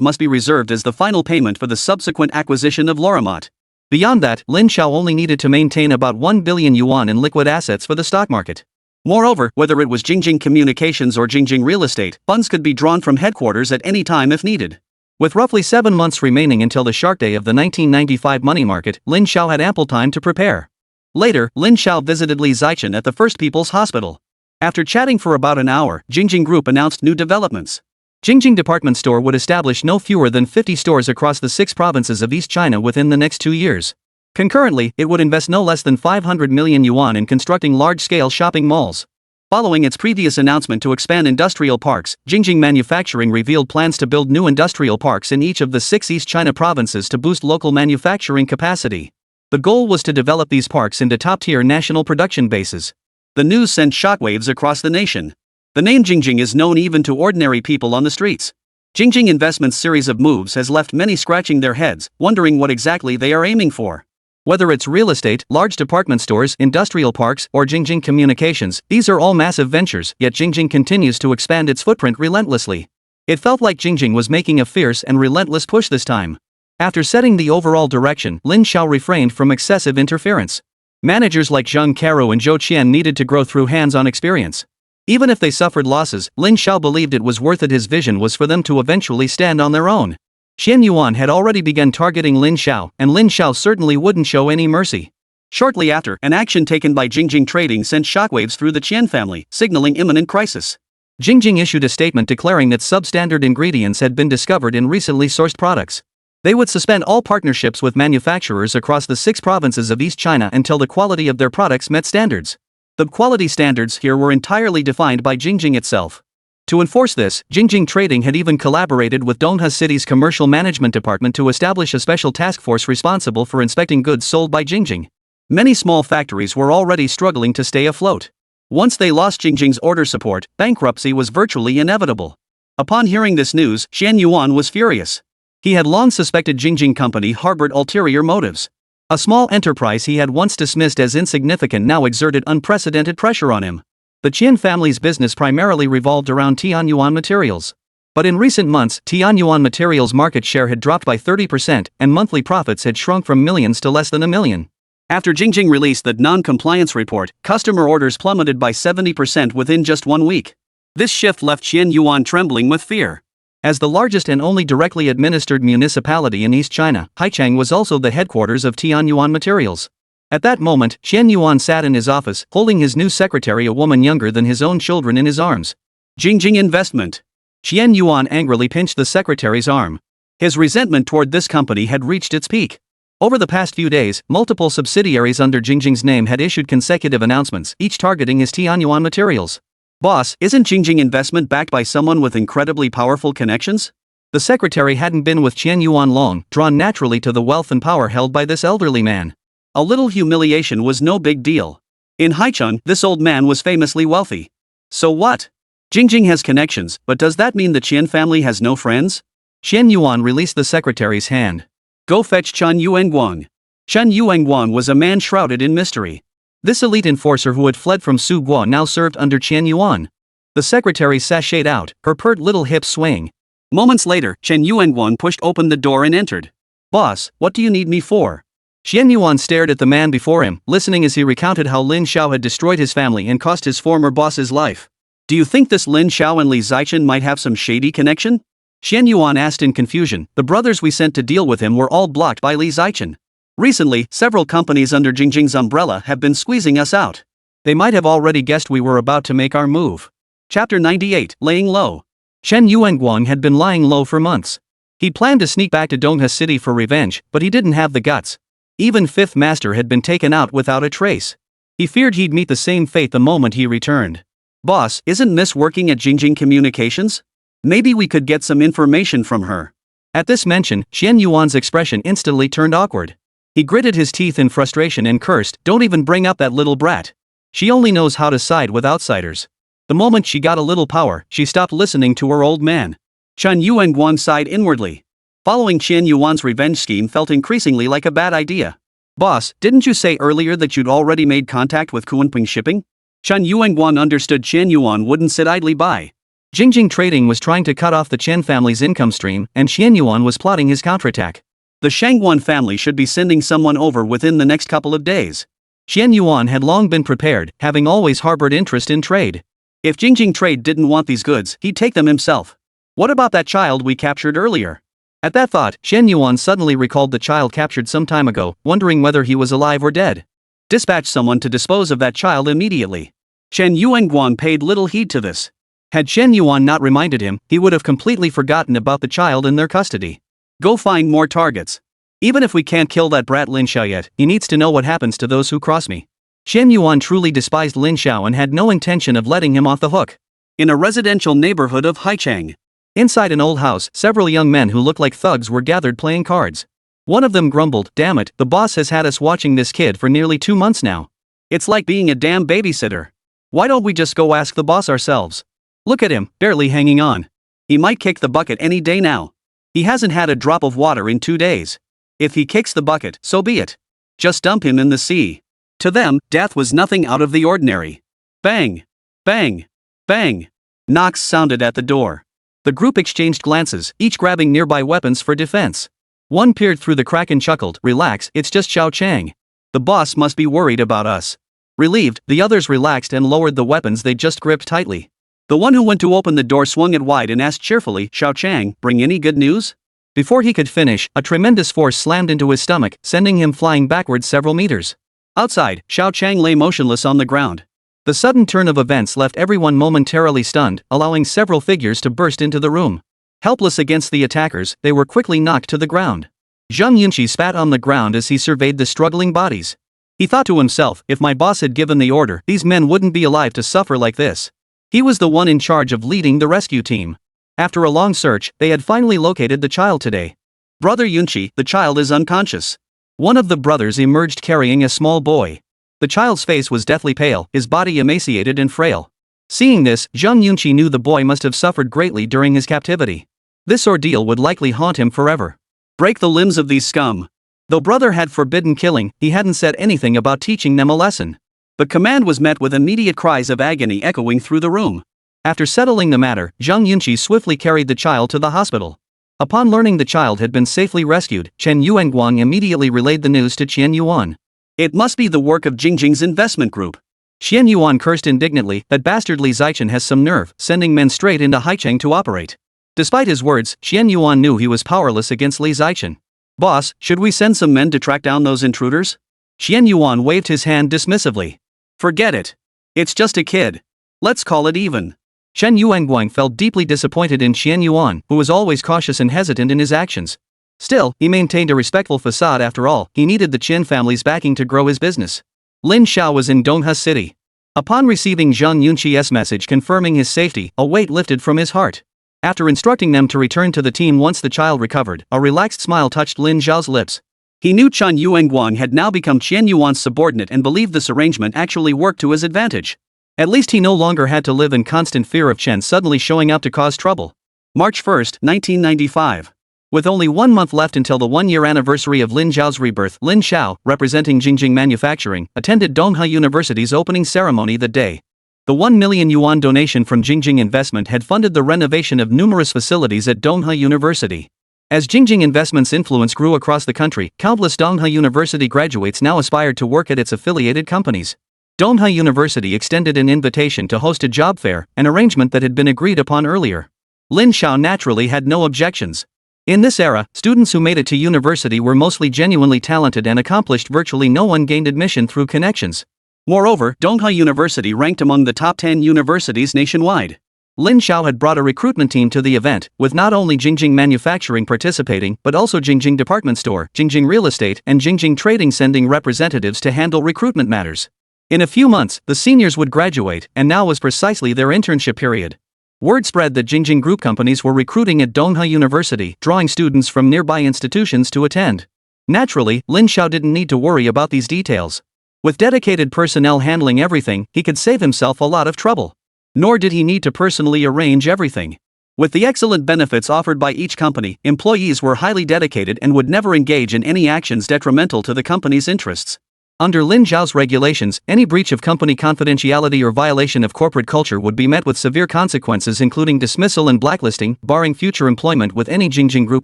must be reserved as the final payment for the subsequent acquisition of Lorimot. Beyond that, Lin Xiao only needed to maintain about 1 billion yuan in liquid assets for the stock market. Moreover, whether it was Jingjing Communications or Jingjing Real Estate, funds could be drawn from headquarters at any time if needed. With roughly 7 months remaining until the shark day of the 1995 money market, Lin Xiao had ample time to prepare. Later, Lin Xiao visited Li Zichen at the First People's Hospital. After chatting for about an hour, Jingjing Group announced new developments. Jingjing Department Store would establish no fewer than 50 stores across the 6 provinces of East China within the next 2 years. Concurrently, it would invest no less than 500 million yuan in constructing large-scale shopping malls. Following its previous announcement to expand industrial parks, Jingjing Manufacturing revealed plans to build new industrial parks in each of the 6 East China provinces to boost local manufacturing capacity. The goal was to develop these parks into top-tier national production bases. The news sent shockwaves across the nation. The name Jingjing is known even to ordinary people on the streets. Jingjing Investment's series of moves has left many scratching their heads, wondering what exactly they are aiming for. Whether it's real estate, large department stores, industrial parks, or Jingjing Communications, these are all massive ventures, yet Jingjing continues to expand its footprint relentlessly. It felt like Jingjing was making a fierce and relentless push this time. After setting the overall direction, Lin Xiao refrained from excessive interference. Managers like Zhang Caro and Zhou Qian needed to grow through hands-on experience. Even if they suffered losses, Lin Xiao believed it was worth it. His vision was for them to eventually stand on their own. Qian Yuan had already begun targeting Lin Xiao, and Lin Xiao certainly wouldn't show any mercy. Shortly after, an action taken by Jingjing Trading sent shockwaves through the Qian family, signaling imminent crisis. Jingjing issued a statement declaring that substandard ingredients had been discovered in recently sourced products. They would suspend all partnerships with manufacturers across the 6 provinces of East China until the quality of their products met standards. The quality standards here were entirely defined by Jingjing itself. To enforce this, Jingjing Trading had even collaborated with Donghua City's Commercial Management Department to establish a special task force responsible for inspecting goods sold by Jingjing. Many small factories were already struggling to stay afloat. Once they lost Jingjing's order support, bankruptcy was virtually inevitable. Upon hearing this news, Qian Yuan was furious. He had long suspected Jingjing Company harbored ulterior motives. A small enterprise he had once dismissed as insignificant now exerted unprecedented pressure on him. The Qian family's business primarily revolved around Tianyuan materials. But in recent months, Tianyuan materials' market share had dropped by 30%, and monthly profits had shrunk from millions to less than $1 million. After Jingjing released the non-compliance report, customer orders plummeted by 70% within just 1 week. This shift left Qian Yuan trembling with fear. As the largest and only directly administered municipality in East China, Haichang was also the headquarters of Tianyuan Materials. At that moment, Qian Yuan sat in his office, holding his new secretary, a woman younger than his own children, in his arms. Jingjing Investment. Qian Yuan angrily pinched the secretary's arm. His resentment toward this company had reached its peak. Over the past few days, multiple subsidiaries under Jingjing's name had issued consecutive announcements, each targeting his Tianyuan Materials. Boss, isn't Jingjing Investment backed by someone with incredibly powerful connections? The secretary hadn't been with Qian Yuan long, drawn naturally to the wealth and power held by this elderly man. A little humiliation was no big deal. In Haicheng, this old man was famously wealthy. So what? Jingjing has connections, but does that mean the Qian family has no friends? Qian Yuan released the secretary's hand. Go fetch Chen Yuanguang. Chen Yuanguang was a man shrouded in mystery. This elite enforcer who had fled from Su Guo now served under Qian Yuan. The secretary sashayed out, her pert little hips swaying. Moments later, Chen Yuanguang pushed open the door and entered. Boss, what do you need me for? Qian Yuan stared at the man before him, listening as he recounted how Lin Xiao had destroyed his family and cost his former boss's life. Do you think this Lin Xiao and Li Zichen might have some shady connection? Qian Yuan asked in confusion. The brothers we sent to deal with him were all blocked by Li Zichen. Recently, several companies under Jingjing's umbrella have been squeezing us out. They might have already guessed we were about to make our move. Chapter 98, Laying Low. Chen Yuanguang had been lying low for months. He planned to sneak back to Donghua City for revenge, but he didn't have the guts. Even Fifth Master had been taken out without a trace. He feared he'd meet the same fate the moment he returned. Boss, isn't Miss working at Jingjing Communications? Maybe we could get some information from her. At this mention, Qian Yuan's expression instantly turned awkward. He gritted his teeth in frustration and cursed, "Don't even bring up that little brat. She only knows how to side with outsiders." The moment she got a little power, she stopped listening to her old man. Chen Yuanguang sighed inwardly. Following Qian Yuan's revenge scheme felt increasingly like a bad idea. Boss, didn't you say earlier that you'd already made contact with Kunpeng Shipping? Chen Yuanguang understood Qian Yuan wouldn't sit idly by. Jingjing Trading was trying to cut off the Chen family's income stream, and Qian Yuan was plotting his counterattack. The Shangguan family should be sending someone over within the next couple of days. Qian Yuan had long been prepared, having always harbored interest in trade. If Jingjing Trade didn't want these goods, he'd take them himself. What about that child we captured earlier? At that thought, Qian Yuan suddenly recalled the child captured some time ago, wondering whether he was alive or dead. Dispatch someone to dispose of that child immediately. Chen Yuanguang paid little heed to this. Had Chen Yuan not reminded him, he would have completely forgotten about the child in their custody. Go find more targets. Even if we can't kill that brat Lin Xiao yet, he needs to know what happens to those who cross me. Chen Yuan truly despised Lin Xiao and had no intention of letting him off the hook. In a residential neighborhood of Haicheng. Inside an old house, several young men who looked like thugs were gathered playing cards. One of them grumbled, "Damn it, the boss has had us watching this kid for nearly 2 months now. It's like being a damn babysitter. Why don't we just go ask the boss ourselves? Look at him, barely hanging on. He might kick the bucket any day now. He hasn't had a drop of water in 2 days. If he kicks the bucket, so be it. Just dump him in the sea." To them, death was nothing out of the ordinary. Bang! Bang! Bang! Knocks sounded at the door. The group exchanged glances, each grabbing nearby weapons for defense. One peered through the crack and chuckled, "Relax, it's just Xiao Chang. The boss must be worried about us." Relieved, the others relaxed and lowered the weapons they just gripped tightly. The one who went to open the door swung it wide and asked cheerfully, "Xiao Chang, bring any good news?" Before he could finish, a tremendous force slammed into his stomach, sending him flying backwards several meters. Outside, Xiao Chang lay motionless on the ground. The sudden turn of events left everyone momentarily stunned, allowing several figures to burst into the room. Helpless against the attackers, they were quickly knocked to the ground. Zhang Yunqi spat on the ground as he surveyed the struggling bodies. He thought to himself, if my boss had given the order, these men wouldn't be alive to suffer like this. He was the one in charge of leading the rescue team. After a long search, they had finally located the child today. "Brother Yunqi, the child is unconscious." One of the brothers emerged carrying a small boy. The child's face was deathly pale, his body emaciated and frail. Seeing this, Zhang Yunqi knew the boy must have suffered greatly during his captivity. This ordeal would likely haunt him forever. Break the limbs of these scum. Though brother had forbidden killing, he hadn't said anything about teaching them a lesson. The command was met with immediate cries of agony echoing through the room. After settling the matter, Zhang Yunqi swiftly carried the child to the hospital. Upon learning the child had been safely rescued, Chen Yuanguang immediately relayed the news to Qian Yuan. "It must be the work of Jingjing's investment group." Qian Yuan cursed indignantly, "That bastard Li Zichen has some nerve, sending men straight into Haicheng to operate." Despite his words, Qian Yuan knew he was powerless against Li Zichen. "Boss, should we send some men to track down those intruders?" Qian Yuan waved his hand dismissively. "Forget it. It's just a kid. Let's call it even." Chen Yuanguang felt deeply disappointed in Qian Yuan, who was always cautious and hesitant in his actions. Still, he maintained a respectful facade. After all, he needed the Qin family's backing to grow his business. Lin Xiao was in Donghua City. Upon receiving Zhang Yunqi's message confirming his safety, a weight lifted from his heart. After instructing them to return to the team once the child recovered, a relaxed smile touched Lin Xiao's lips. He knew Chen Yuanguang had now become Qian Yuan's subordinate and believed this arrangement actually worked to his advantage. At least he no longer had to live in constant fear of Chen suddenly showing up to cause trouble. March 1, 1995. With only 1 month left until the 1-year anniversary of Lin Xiao's rebirth, Lin Xiao, representing Jingjing Manufacturing, attended Donghua University's opening ceremony that day. The 1 million yuan donation from Jingjing Investment had funded the renovation of numerous facilities at Donghua University. As Jingjing Investment's influence grew across the country, countless Donghua University graduates now aspired to work at its affiliated companies. Donghua University extended an invitation to host a job fair, an arrangement that had been agreed upon earlier. Lin Xiao naturally had no objections. In this era, students who made it to university were mostly genuinely talented and accomplished. Virtually no one gained admission through connections. Moreover, Donghua University ranked among the top 10 universities nationwide. Lin Xiao had brought a recruitment team to the event, with not only Jingjing Manufacturing participating but also Jingjing Department Store, Jingjing Real Estate, and Jingjing Trading sending representatives to handle recruitment matters. In a few months, the seniors would graduate, and now was precisely their internship period. Word spread that Jingjing Group companies were recruiting at Donghua University, drawing students from nearby institutions to attend. Naturally, Lin Xiao didn't need to worry about these details. With dedicated personnel handling everything, he could save himself a lot of trouble. Nor did he need to personally arrange everything. With the excellent benefits offered by each company, employees were highly dedicated and would never engage in any actions detrimental to the company's interests. Under Lin Xiao's regulations, any breach of company confidentiality or violation of corporate culture would be met with severe consequences, including dismissal and blacklisting, barring future employment with any Jingjing Group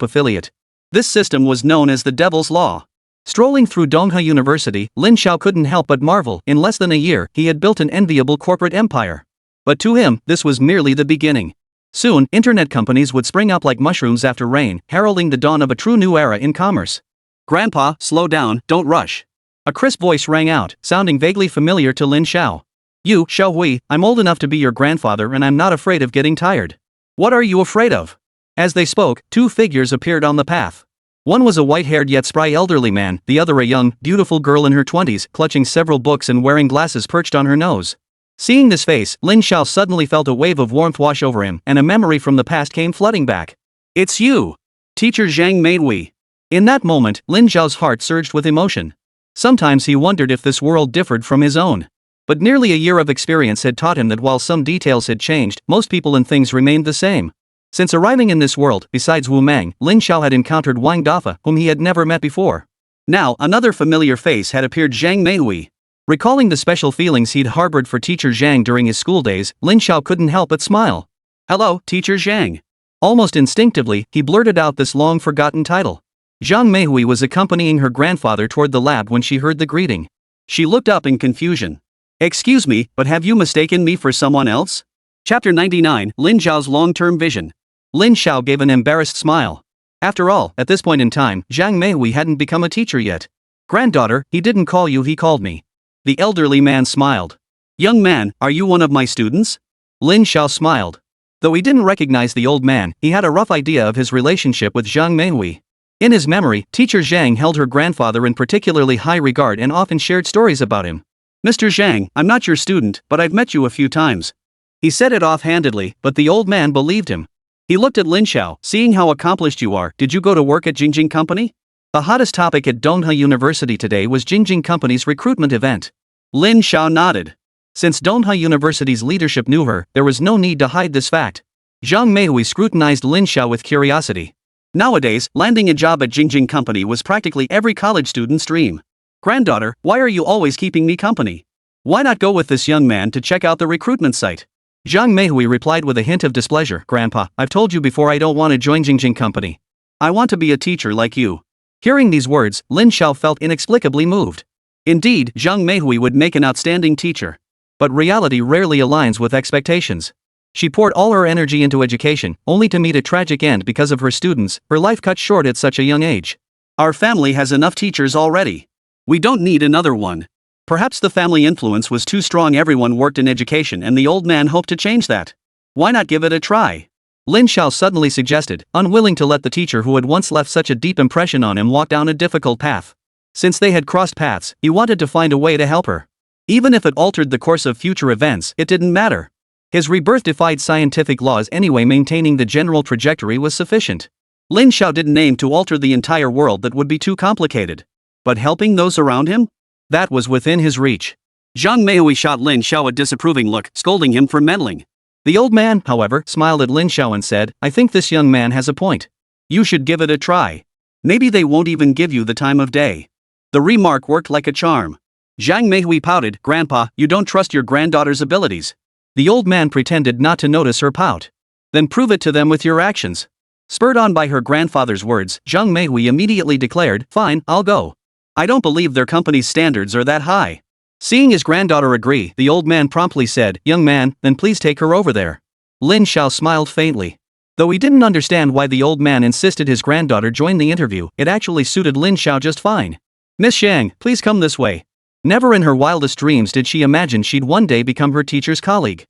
affiliate. This system was known as the Devil's Law. Strolling through Donghua University, Lin Xiao couldn't help but marvel. In less than a year, he had built an enviable corporate empire. But to him, this was merely the beginning. Soon, internet companies would spring up like mushrooms after rain, heralding the dawn of a true new era in commerce. "Grandpa, slow down, don't rush." A crisp voice rang out, sounding vaguely familiar to Lin Xiao. "You, Xiao Hui, I'm old enough to be your grandfather and I'm not afraid of getting tired." "What are you afraid of?" As they spoke, two figures appeared on the path. One was a white-haired yet spry elderly man, the other a young, beautiful girl in her 20s, clutching several books and wearing glasses perched on her nose. Seeing this face, Lin Xiao suddenly felt a wave of warmth wash over him, and a memory from the past came flooding back. "It's you! Teacher Zhang Meidui." In that moment, Lin Xiao's heart surged with emotion. Sometimes he wondered if this world differed from his own. But nearly a year of experience had taught him that while some details had changed, most people and things remained the same. Since arriving in this world, besides Wu Mang, Lin Xiao had encountered Wang Dafa, whom he had never met before. Now, another familiar face had appeared: Zhang Meidui. Recalling the special feelings he'd harbored for Teacher Zhang during his school days, Lin Xiao couldn't help but smile. "Hello, Teacher Zhang." Almost instinctively, he blurted out this long-forgotten title. Zhang Meihui was accompanying her grandfather toward the lab when she heard the greeting. She looked up in confusion. "Excuse me, but have you mistaken me for someone else?" Chapter 99, Lin Xiao's long-term vision. Lin Xiao gave an embarrassed smile. After all, at this point in time, Zhang Meihui hadn't become a teacher yet. "Granddaughter, he didn't call you, he called me." The elderly man smiled. "Young man, are you one of my students?" Lin Xiao smiled. Though he didn't recognize the old man, he had a rough idea of his relationship with Zhang Meihui. In his memory, teacher Zhang held her grandfather in particularly high regard and often shared stories about him. "Mr. Zhang, I'm not your student, but I've met you a few times." He said it offhandedly, but the old man believed him. He looked at Lin Xiao. "Seeing how accomplished you are, did you go to work at Jingjing Company?" The hottest topic at Donghua University today was Jingjing Company's recruitment event. Lin Xiao nodded. Since Donghua University's leadership knew her, there was no need to hide this fact. Zhang Meihui scrutinized Lin Xiao with curiosity. Nowadays, landing a job at Jingjing Company was practically every college student's dream. "Granddaughter, why are you always keeping me company? Why not go with this young man to check out the recruitment site?" Zhang Meihui replied with a hint of displeasure. "Grandpa, I've told you before I don't want to join Jingjing Company. I want to be a teacher like you." Hearing these words, Lin Xiao felt inexplicably moved. Indeed, Zhang Meihui would make an outstanding teacher. But reality rarely aligns with expectations. She poured all her energy into education, only to meet a tragic end because of her students, her life cut short at such a young age. "Our family has enough teachers already. We don't need another one." Perhaps the family influence was too strong. Everyone worked in education and the old man hoped to change that. "Why not give it a try?" Lin Xiao suddenly suggested, unwilling to let the teacher who had once left such a deep impression on him walk down a difficult path. Since they had crossed paths, he wanted to find a way to help her. Even if it altered the course of future events, it didn't matter. His rebirth defied scientific laws anyway. Maintaining the general trajectory was sufficient. Lin Xiao didn't aim to alter the entire world, that would be too complicated. But helping those around him? That was within his reach. Zhang Meihui shot Lin Xiao a disapproving look, scolding him for meddling. The old man, however, smiled at Lin Xiao and said, "I think this young man has a point. You should give it a try. Maybe they won't even give you the time of day." The remark worked like a charm. Zhang Meihui pouted. "Grandpa, you don't trust your granddaughter's abilities." The old man pretended not to notice her pout. "Then prove it to them with your actions." Spurred on by her grandfather's words, Zhang Meihui immediately declared, "Fine, I'll go. I don't believe their company's standards are that high." Seeing his granddaughter agree, the old man promptly said, "Young man, then please take her over there." Lin Xiao smiled faintly. Though he didn't understand why the old man insisted his granddaughter join the interview, it actually suited Lin Xiao just fine. "Miss Shang, please come this way." Never in her wildest dreams did she imagine she'd one day become her teacher's colleague.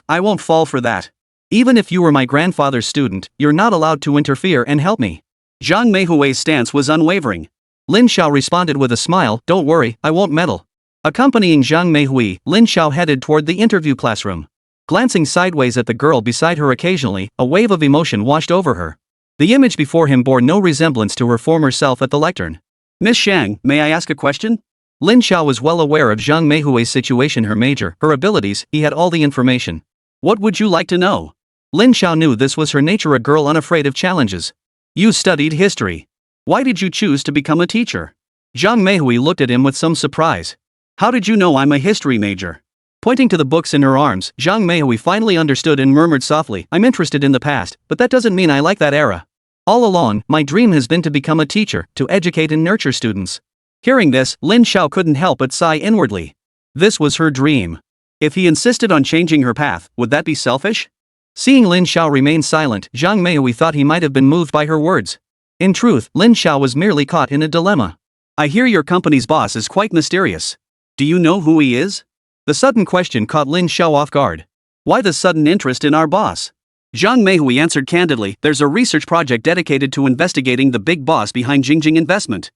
I won't fall for that. Even if you were my grandfather's student, you're not allowed to interfere and help me." Zhang Meihui's stance was unwavering. Lin Xiao responded with a smile, "Don't worry, I won't meddle." Accompanying Zhang Meihui, Lin Xiao headed toward the interview classroom. Glancing sideways at the girl beside her occasionally, a wave of emotion washed over her. The image before him bore no resemblance to her former self at the lectern. "Miss Shang, may I ask a question?" Lin Xiao was well aware of Zhang Meihui's situation, her major, her abilities. He had all the information. "What would you like to know?" Lin Xiao knew this was her nature, a girl unafraid of challenges. "You studied history. Why did you choose to become a teacher?" Zhang Meihui looked at him with some surprise. "How did you know I'm a history major?" Pointing to the books in her arms, Zhang Meihui finally understood and murmured softly, "I'm interested in the past, but that doesn't mean I like that era. All along, my dream has been to become a teacher, to educate and nurture students." Hearing this, Lin Xiao couldn't help but sigh inwardly. This was her dream. If he insisted on changing her path, would that be selfish? Seeing Lin Xiao remain silent, Zhang Meihui thought he might have been moved by her words. In truth, Lin Xiao was merely caught in a dilemma. "I hear your company's boss is quite mysterious. Do you know who he is?" The sudden question caught Lin Xiao off guard. "Why the sudden interest in our boss?" Zhang Meihui answered candidly, "There's a research project dedicated to investigating the big boss behind Jingjing Investment."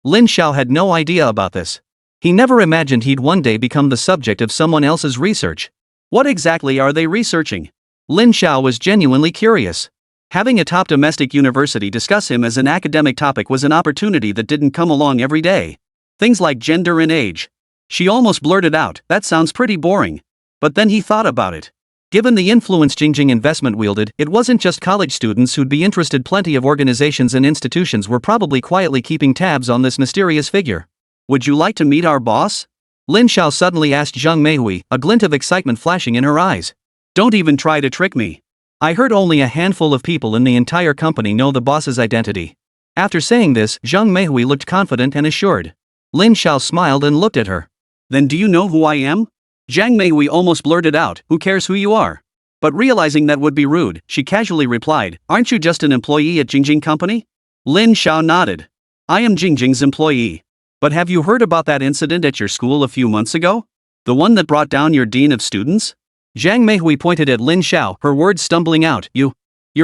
Lin Xiao had no idea about this. He never imagined he'd one day become the subject of someone else's research. What exactly are they researching? Lin Xiao was genuinely curious. Having a top domestic university discuss him as an academic topic was an opportunity that didn't come along every day. Things like gender and age. She almost blurted out, "That sounds pretty boring." But then he thought about it. Given the influence Jingjing Investment wielded, it wasn't just college students who'd be interested. Plenty of organizations and institutions were probably quietly keeping tabs on this mysterious figure. "Would you like to meet our boss?" Lin Xiao suddenly asked Zhang Meihui, a glint of excitement flashing in her eyes. "Don't even try to trick me. I heard only a handful of people in the entire company know the boss's identity." After saying this, Zhang Meihui looked confident and assured. Lin Xiao smiled and looked at her. Then do you know who I am? Zhang Meihui almost blurted out, who cares who you are? But realizing that would be rude, she casually replied, aren't you just an employee at Jingjing Company? Lin Xiao nodded. I am Jingjing's employee. But have you heard about that incident at your school a few months ago? The one that brought down your dean of students? Zhang Meihui pointed at Lin Xiao, her words stumbling out. You're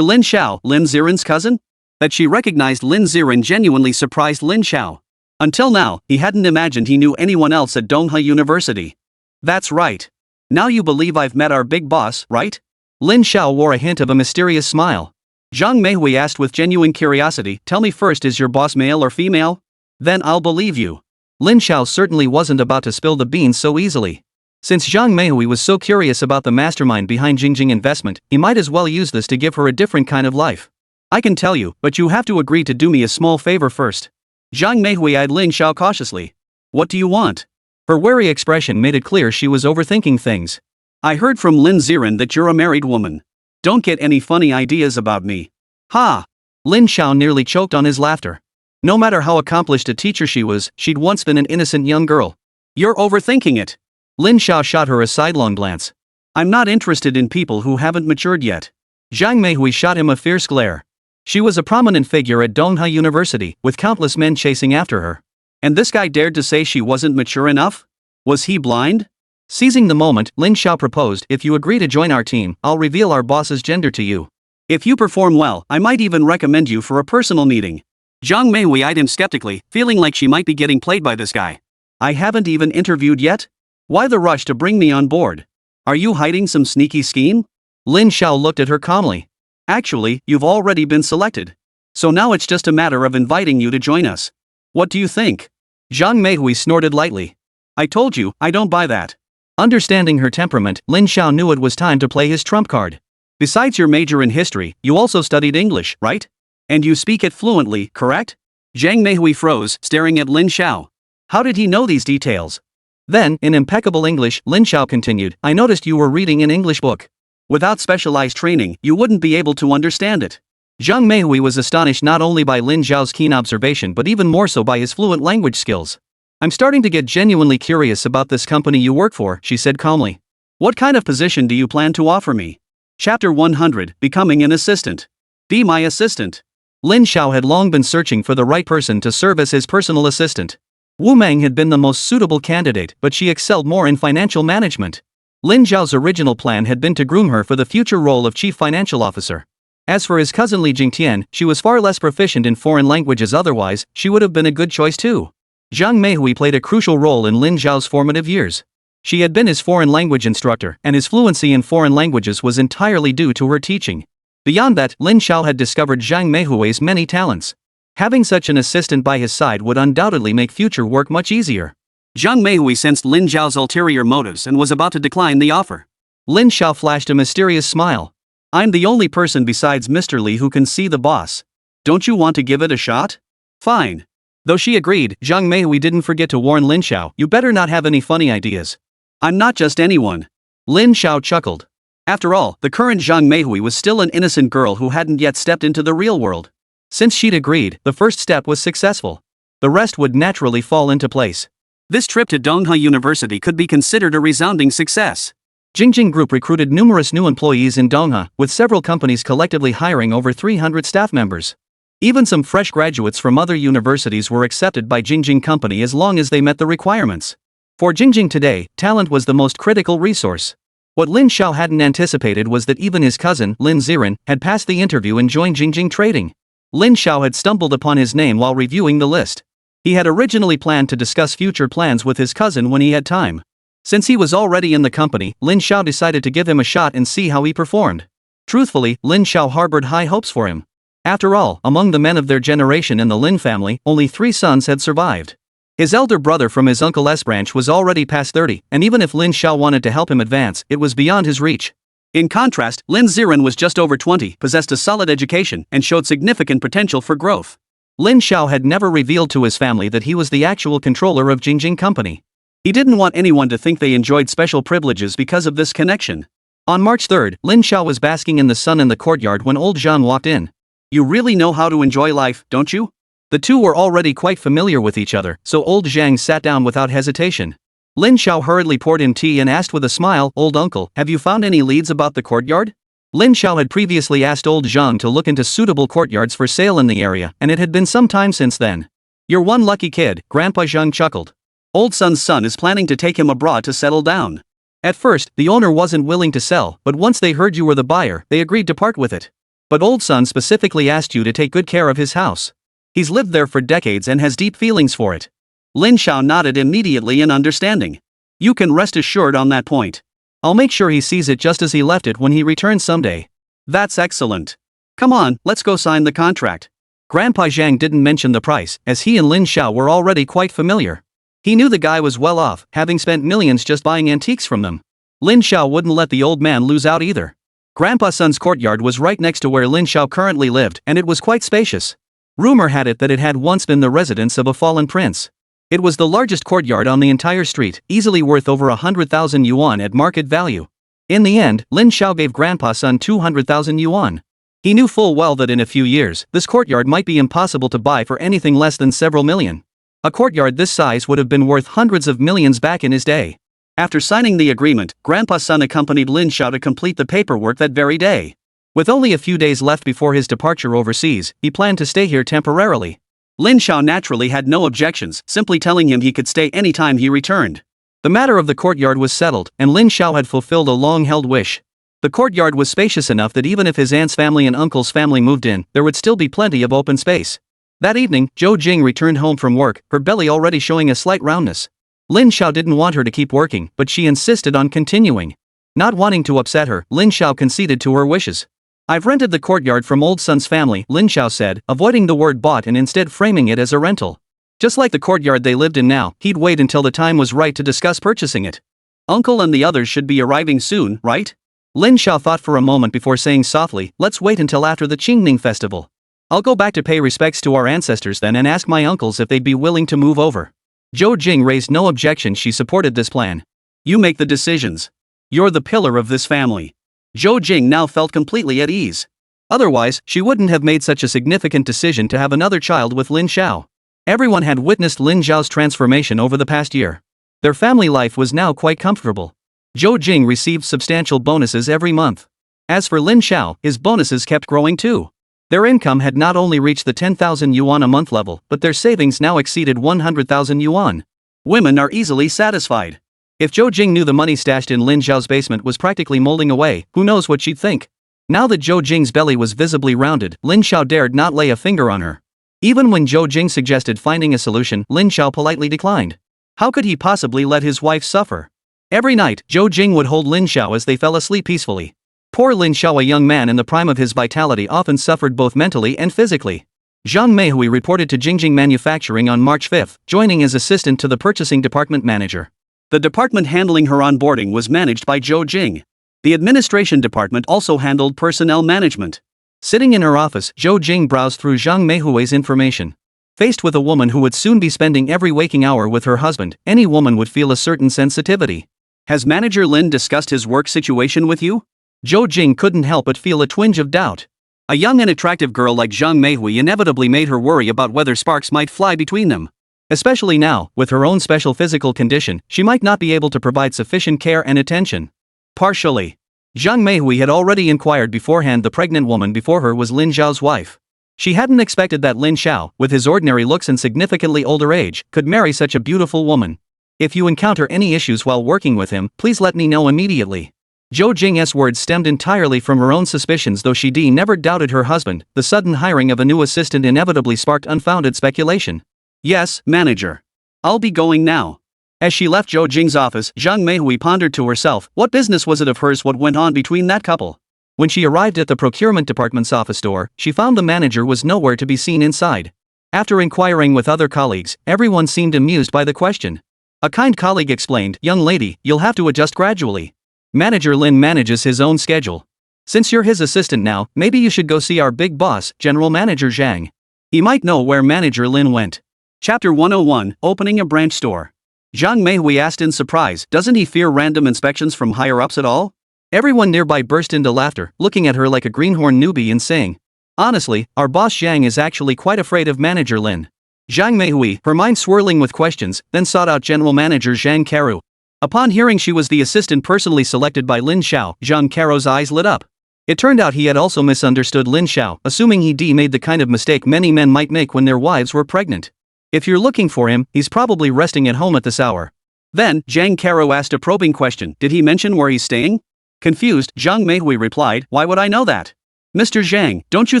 Lin Xiao, Lin Ziren's cousin? That she recognized Lin Ziren genuinely surprised Lin Xiao. Until now, he hadn't imagined he knew anyone else at Donghua University. That's right. Now you believe I've met our big boss, right? Lin Xiao wore a hint of a mysterious smile. Zhang Meihui asked with genuine curiosity, tell me first, is your boss male or female? Then I'll believe you. Lin Xiao certainly wasn't about to spill the beans so easily. Since Zhang Meihui was so curious about the mastermind behind Jingjing Investment, he might as well use this to give her a different kind of life. I can tell you, but you have to agree to do me a small favor first. Zhang Meihui eyed Lin Xiao cautiously. What do you want? Her wary expression made it clear she was overthinking things. I heard from Lin Ziren that you're a married woman. Don't get any funny ideas about me. Ha! Lin Xiao nearly choked on his laughter. No matter how accomplished a teacher she was, she'd once been an innocent young girl. You're overthinking it. Lin Xiao shot her a sidelong glance. I'm not interested in people who haven't matured yet. Zhang Meihui shot him a fierce glare. She was a prominent figure at Donghua University, with countless men chasing after her. And this guy dared to say she wasn't mature enough? Was he blind? Seizing the moment, Lin Xiao proposed, if you agree to join our team, I'll reveal our boss's gender to you. If you perform well, I might even recommend you for a personal meeting. Zhang Meihui eyed him skeptically, feeling like she might be getting played by this guy. I haven't even interviewed yet? Why the rush to bring me on board? Are you hiding some sneaky scheme? Lin Xiao looked at her calmly. Actually, you've already been selected. So now it's just a matter of inviting you to join us. What do you think? Zhang Meihui snorted lightly. I told you, I don't buy that. Understanding her temperament, Lin Xiao knew it was time to play his trump card. Besides your major in history, you also studied English, right? And you speak it fluently, correct? Zhang Meihui froze, staring at Lin Xiao. How did he know these details? Then, in impeccable English, Lin Xiao continued, I noticed you were reading an English book. Without specialized training, you wouldn't be able to understand it. Zhang Meihui was astonished not only by Lin Xiao's keen observation but even more so by his fluent language skills. I'm starting to get genuinely curious about this company you work for, she said calmly. What kind of position do you plan to offer me? Chapter 100, Becoming an Assistant. Be my assistant. Lin Xiao had long been searching for the right person to serve as his personal assistant. Wu Meng had been the most suitable candidate, but she excelled more in financial management. Lin Xiao's original plan had been to groom her for the future role of chief financial officer. As for his cousin Li Jingtian, she was far less proficient in foreign languages, otherwise, she would have been a good choice too. Zhang Meihui played a crucial role in Lin Xiao's formative years. She had been his foreign language instructor, and his fluency in foreign languages was entirely due to her teaching. Beyond that, Lin Xiao had discovered Zhang Meihui's many talents. Having such an assistant by his side would undoubtedly make future work much easier. Zhang Meihui sensed Lin Xiao's ulterior motives and was about to decline the offer. Lin Xiao flashed a mysterious smile. I'm the only person besides Mr. Li who can see the boss. Don't you want to give it a shot? Fine. Though she agreed, Zhang Meihui didn't forget to warn Lin Xiao, you better not have any funny ideas. I'm not just anyone. Lin Xiao chuckled. After all, the current Zhang Meihui was still an innocent girl who hadn't yet stepped into the real world. Since she'd agreed, the first step was successful. The rest would naturally fall into place. This trip to Donghua University could be considered a resounding success. Jingjing Group recruited numerous new employees in Donghua, with several companies collectively hiring over 300 staff members. Even some fresh graduates from other universities were accepted by Jingjing Company as long as they met the requirements. For Jingjing today, talent was the most critical resource. What Lin Xiao hadn't anticipated was that even his cousin, Lin Ziren, had passed the interview and joined Jingjing Trading. Lin Xiao had stumbled upon his name while reviewing the list. He had originally planned to discuss future plans with his cousin when he had time. Since he was already in the company, Lin Xiao decided to give him a shot and see how he performed. Truthfully, Lin Xiao harbored high hopes for him. After all, among the men of their generation in the Lin family, only 3 sons had survived. His elder brother from his uncle's branch was already past 30, and even if Lin Xiao wanted to help him advance, it was beyond his reach. In contrast, Lin Ziren was just over 20, possessed a solid education, and showed significant potential for growth. Lin Xiao had never revealed to his family that he was the actual controller of Jingjing Company. He didn't want anyone to think they enjoyed special privileges because of this connection. On March 3rd, Lin Xiao was basking in the sun in the courtyard when old Zhang walked in. You really know how to enjoy life, don't you? The two were already quite familiar with each other, so old Zhang sat down without hesitation. Lin Xiao hurriedly poured him tea and asked with a smile, "Old uncle, have you found any leads about the courtyard?" Lin Xiao had previously asked old Zhang to look into suitable courtyards for sale in the area, and it had been some time since then. "You're one lucky kid," Grandpa Zhang chuckled. "Old Sun's son is planning to take him abroad to settle down." At first, the owner wasn't willing to sell, but once they heard you were the buyer, they agreed to part with it. "But Old Sun specifically asked you to take good care of his house. He's lived there for decades and has deep feelings for it." Lin Xiao nodded immediately in understanding. "You can rest assured on that point. I'll make sure he sees it just as he left it when he returns someday." "That's excellent. Come on, let's go sign the contract." Grandpa Zhang didn't mention the price, as he and Lin Xiao were already quite familiar. He knew the guy was well off, having spent millions just buying antiques from them. Lin Xiao wouldn't let the old man lose out either. Grandpa Sun's courtyard was right next to where Lin Xiao currently lived, and it was quite spacious. Rumor had it that it had once been the residence of a fallen prince. It was the largest courtyard on the entire street, easily worth over 100,000 yuan at market value. In the end, Lin Xiao gave Grandpa Sun 200,000 yuan. He knew full well that in a few years, this courtyard might be impossible to buy for anything less than several million. A courtyard this size would have been worth hundreds of millions back in his day. After signing the agreement, Grandpa Sun accompanied Lin Xiao to complete the paperwork that very day. With only a few days left before his departure overseas, he planned to stay here temporarily. Lin Xiao naturally had no objections, simply telling him he could stay anytime he returned. The matter of the courtyard was settled, and Lin Xiao had fulfilled a long-held wish. The courtyard was spacious enough that even if his aunt's family and uncle's family moved in, there would still be plenty of open space. That evening, Zhou Jing returned home from work, her belly already showing a slight roundness. Lin Xiao didn't want her to keep working, but she insisted on continuing. Not wanting to upset her, Lin Xiao conceded to her wishes. "I've rented the courtyard from Old Sun's family," Lin Xiao said, avoiding the word bought and instead framing it as a rental. Just like the courtyard they lived in now, he'd wait until the time was right to discuss purchasing it. "Uncle and the others should be arriving soon, right?" Lin Xiao thought for a moment before saying softly, "Let's wait until after the Qingning festival. I'll go back to pay respects to our ancestors then and ask my uncles if they'd be willing to move over." Zhou Jing raised no objection. She supported this plan. "You make the decisions. You're the pillar of this family." Zhou Jing now felt completely at ease. Otherwise, she wouldn't have made such a significant decision to have another child with Lin Xiao. Everyone had witnessed Lin Xiao's transformation over the past year. Their family life was now quite comfortable. Zhou Jing received substantial bonuses every month. As for Lin Xiao, his bonuses kept growing too. Their income had not only reached the 10,000 yuan a month level, but their savings now exceeded 100,000 yuan. Women are easily satisfied. If Zhou Jing knew the money stashed in Lin Xiao's basement was practically molding away, who knows what she'd think. Now that Zhou Jing's belly was visibly rounded, Lin Xiao dared not lay a finger on her. Even when Zhou Jing suggested finding a solution, Lin Xiao politely declined. How could he possibly let his wife suffer? Every night, Zhou Jing would hold Lin Xiao as they fell asleep peacefully. Poor Lin Xiao, a young man in the prime of his vitality, often suffered both mentally and physically. Zhang Meihui reported to Jingjing Manufacturing on March 5, joining as assistant to the purchasing department manager. The department handling her onboarding was managed by Zhou Jing. The administration department also handled personnel management. Sitting in her office, Zhou Jing browsed through Zhang Meihui's information. Faced with a woman who would soon be spending every waking hour with her husband, any woman would feel a certain sensitivity. "Has Manager Lin discussed his work situation with you?" Zhou Jing couldn't help but feel a twinge of doubt. A young and attractive girl like Zhang Meihui inevitably made her worry about whether sparks might fly between them. Especially now, with her own special physical condition, she might not be able to provide sufficient care and attention. Partially. Zhang Meihui had already inquired beforehand. The pregnant woman before her was Lin Xiao's wife. She hadn't expected that Lin Xiao, with his ordinary looks and significantly older age, could marry such a beautiful woman. "If you encounter any issues while working with him, please let me know immediately." Zhou Jing's words stemmed entirely from her own suspicions. Though she never doubted her husband, the sudden hiring of a new assistant inevitably sparked unfounded speculation. "Yes, manager. I'll be going now." As she left Zhou Jing's office, Zhang Meihui pondered to herself, what business was it of hers what went on between that couple? When she arrived at the procurement department's office door, she found the manager was nowhere to be seen inside. After inquiring with other colleagues, everyone seemed amused by the question. A kind colleague explained, "Young lady, you'll have to adjust gradually. Manager Lin manages his own schedule. Since you're his assistant now, maybe you should go see our big boss, General Manager Zhang. He might know where Manager Lin went." Chapter 101, Opening a Branch Store. Zhang Meihui asked in surprise, "Doesn't he fear random inspections from higher-ups at all?" Everyone nearby burst into laughter, looking at her like a greenhorn newbie and saying, Honestly, our boss Zhang is actually quite afraid of manager Lin. Zhang Meihui, her mind swirling with questions, then sought out General Manager Zhang Karu. Upon hearing she was the assistant personally selected by Lin Xiao, Zhang Karu's eyes lit up. It turned out he had also misunderstood Lin Xiao, assuming he made the kind of mistake many men might make when their wives were pregnant. If you're looking for him, he's probably resting at home at this hour. Then, Zhang Karu asked a probing question. Did he mention where he's staying? Confused, Zhang Meihui replied, why would I know that? Mr. Zhang, don't you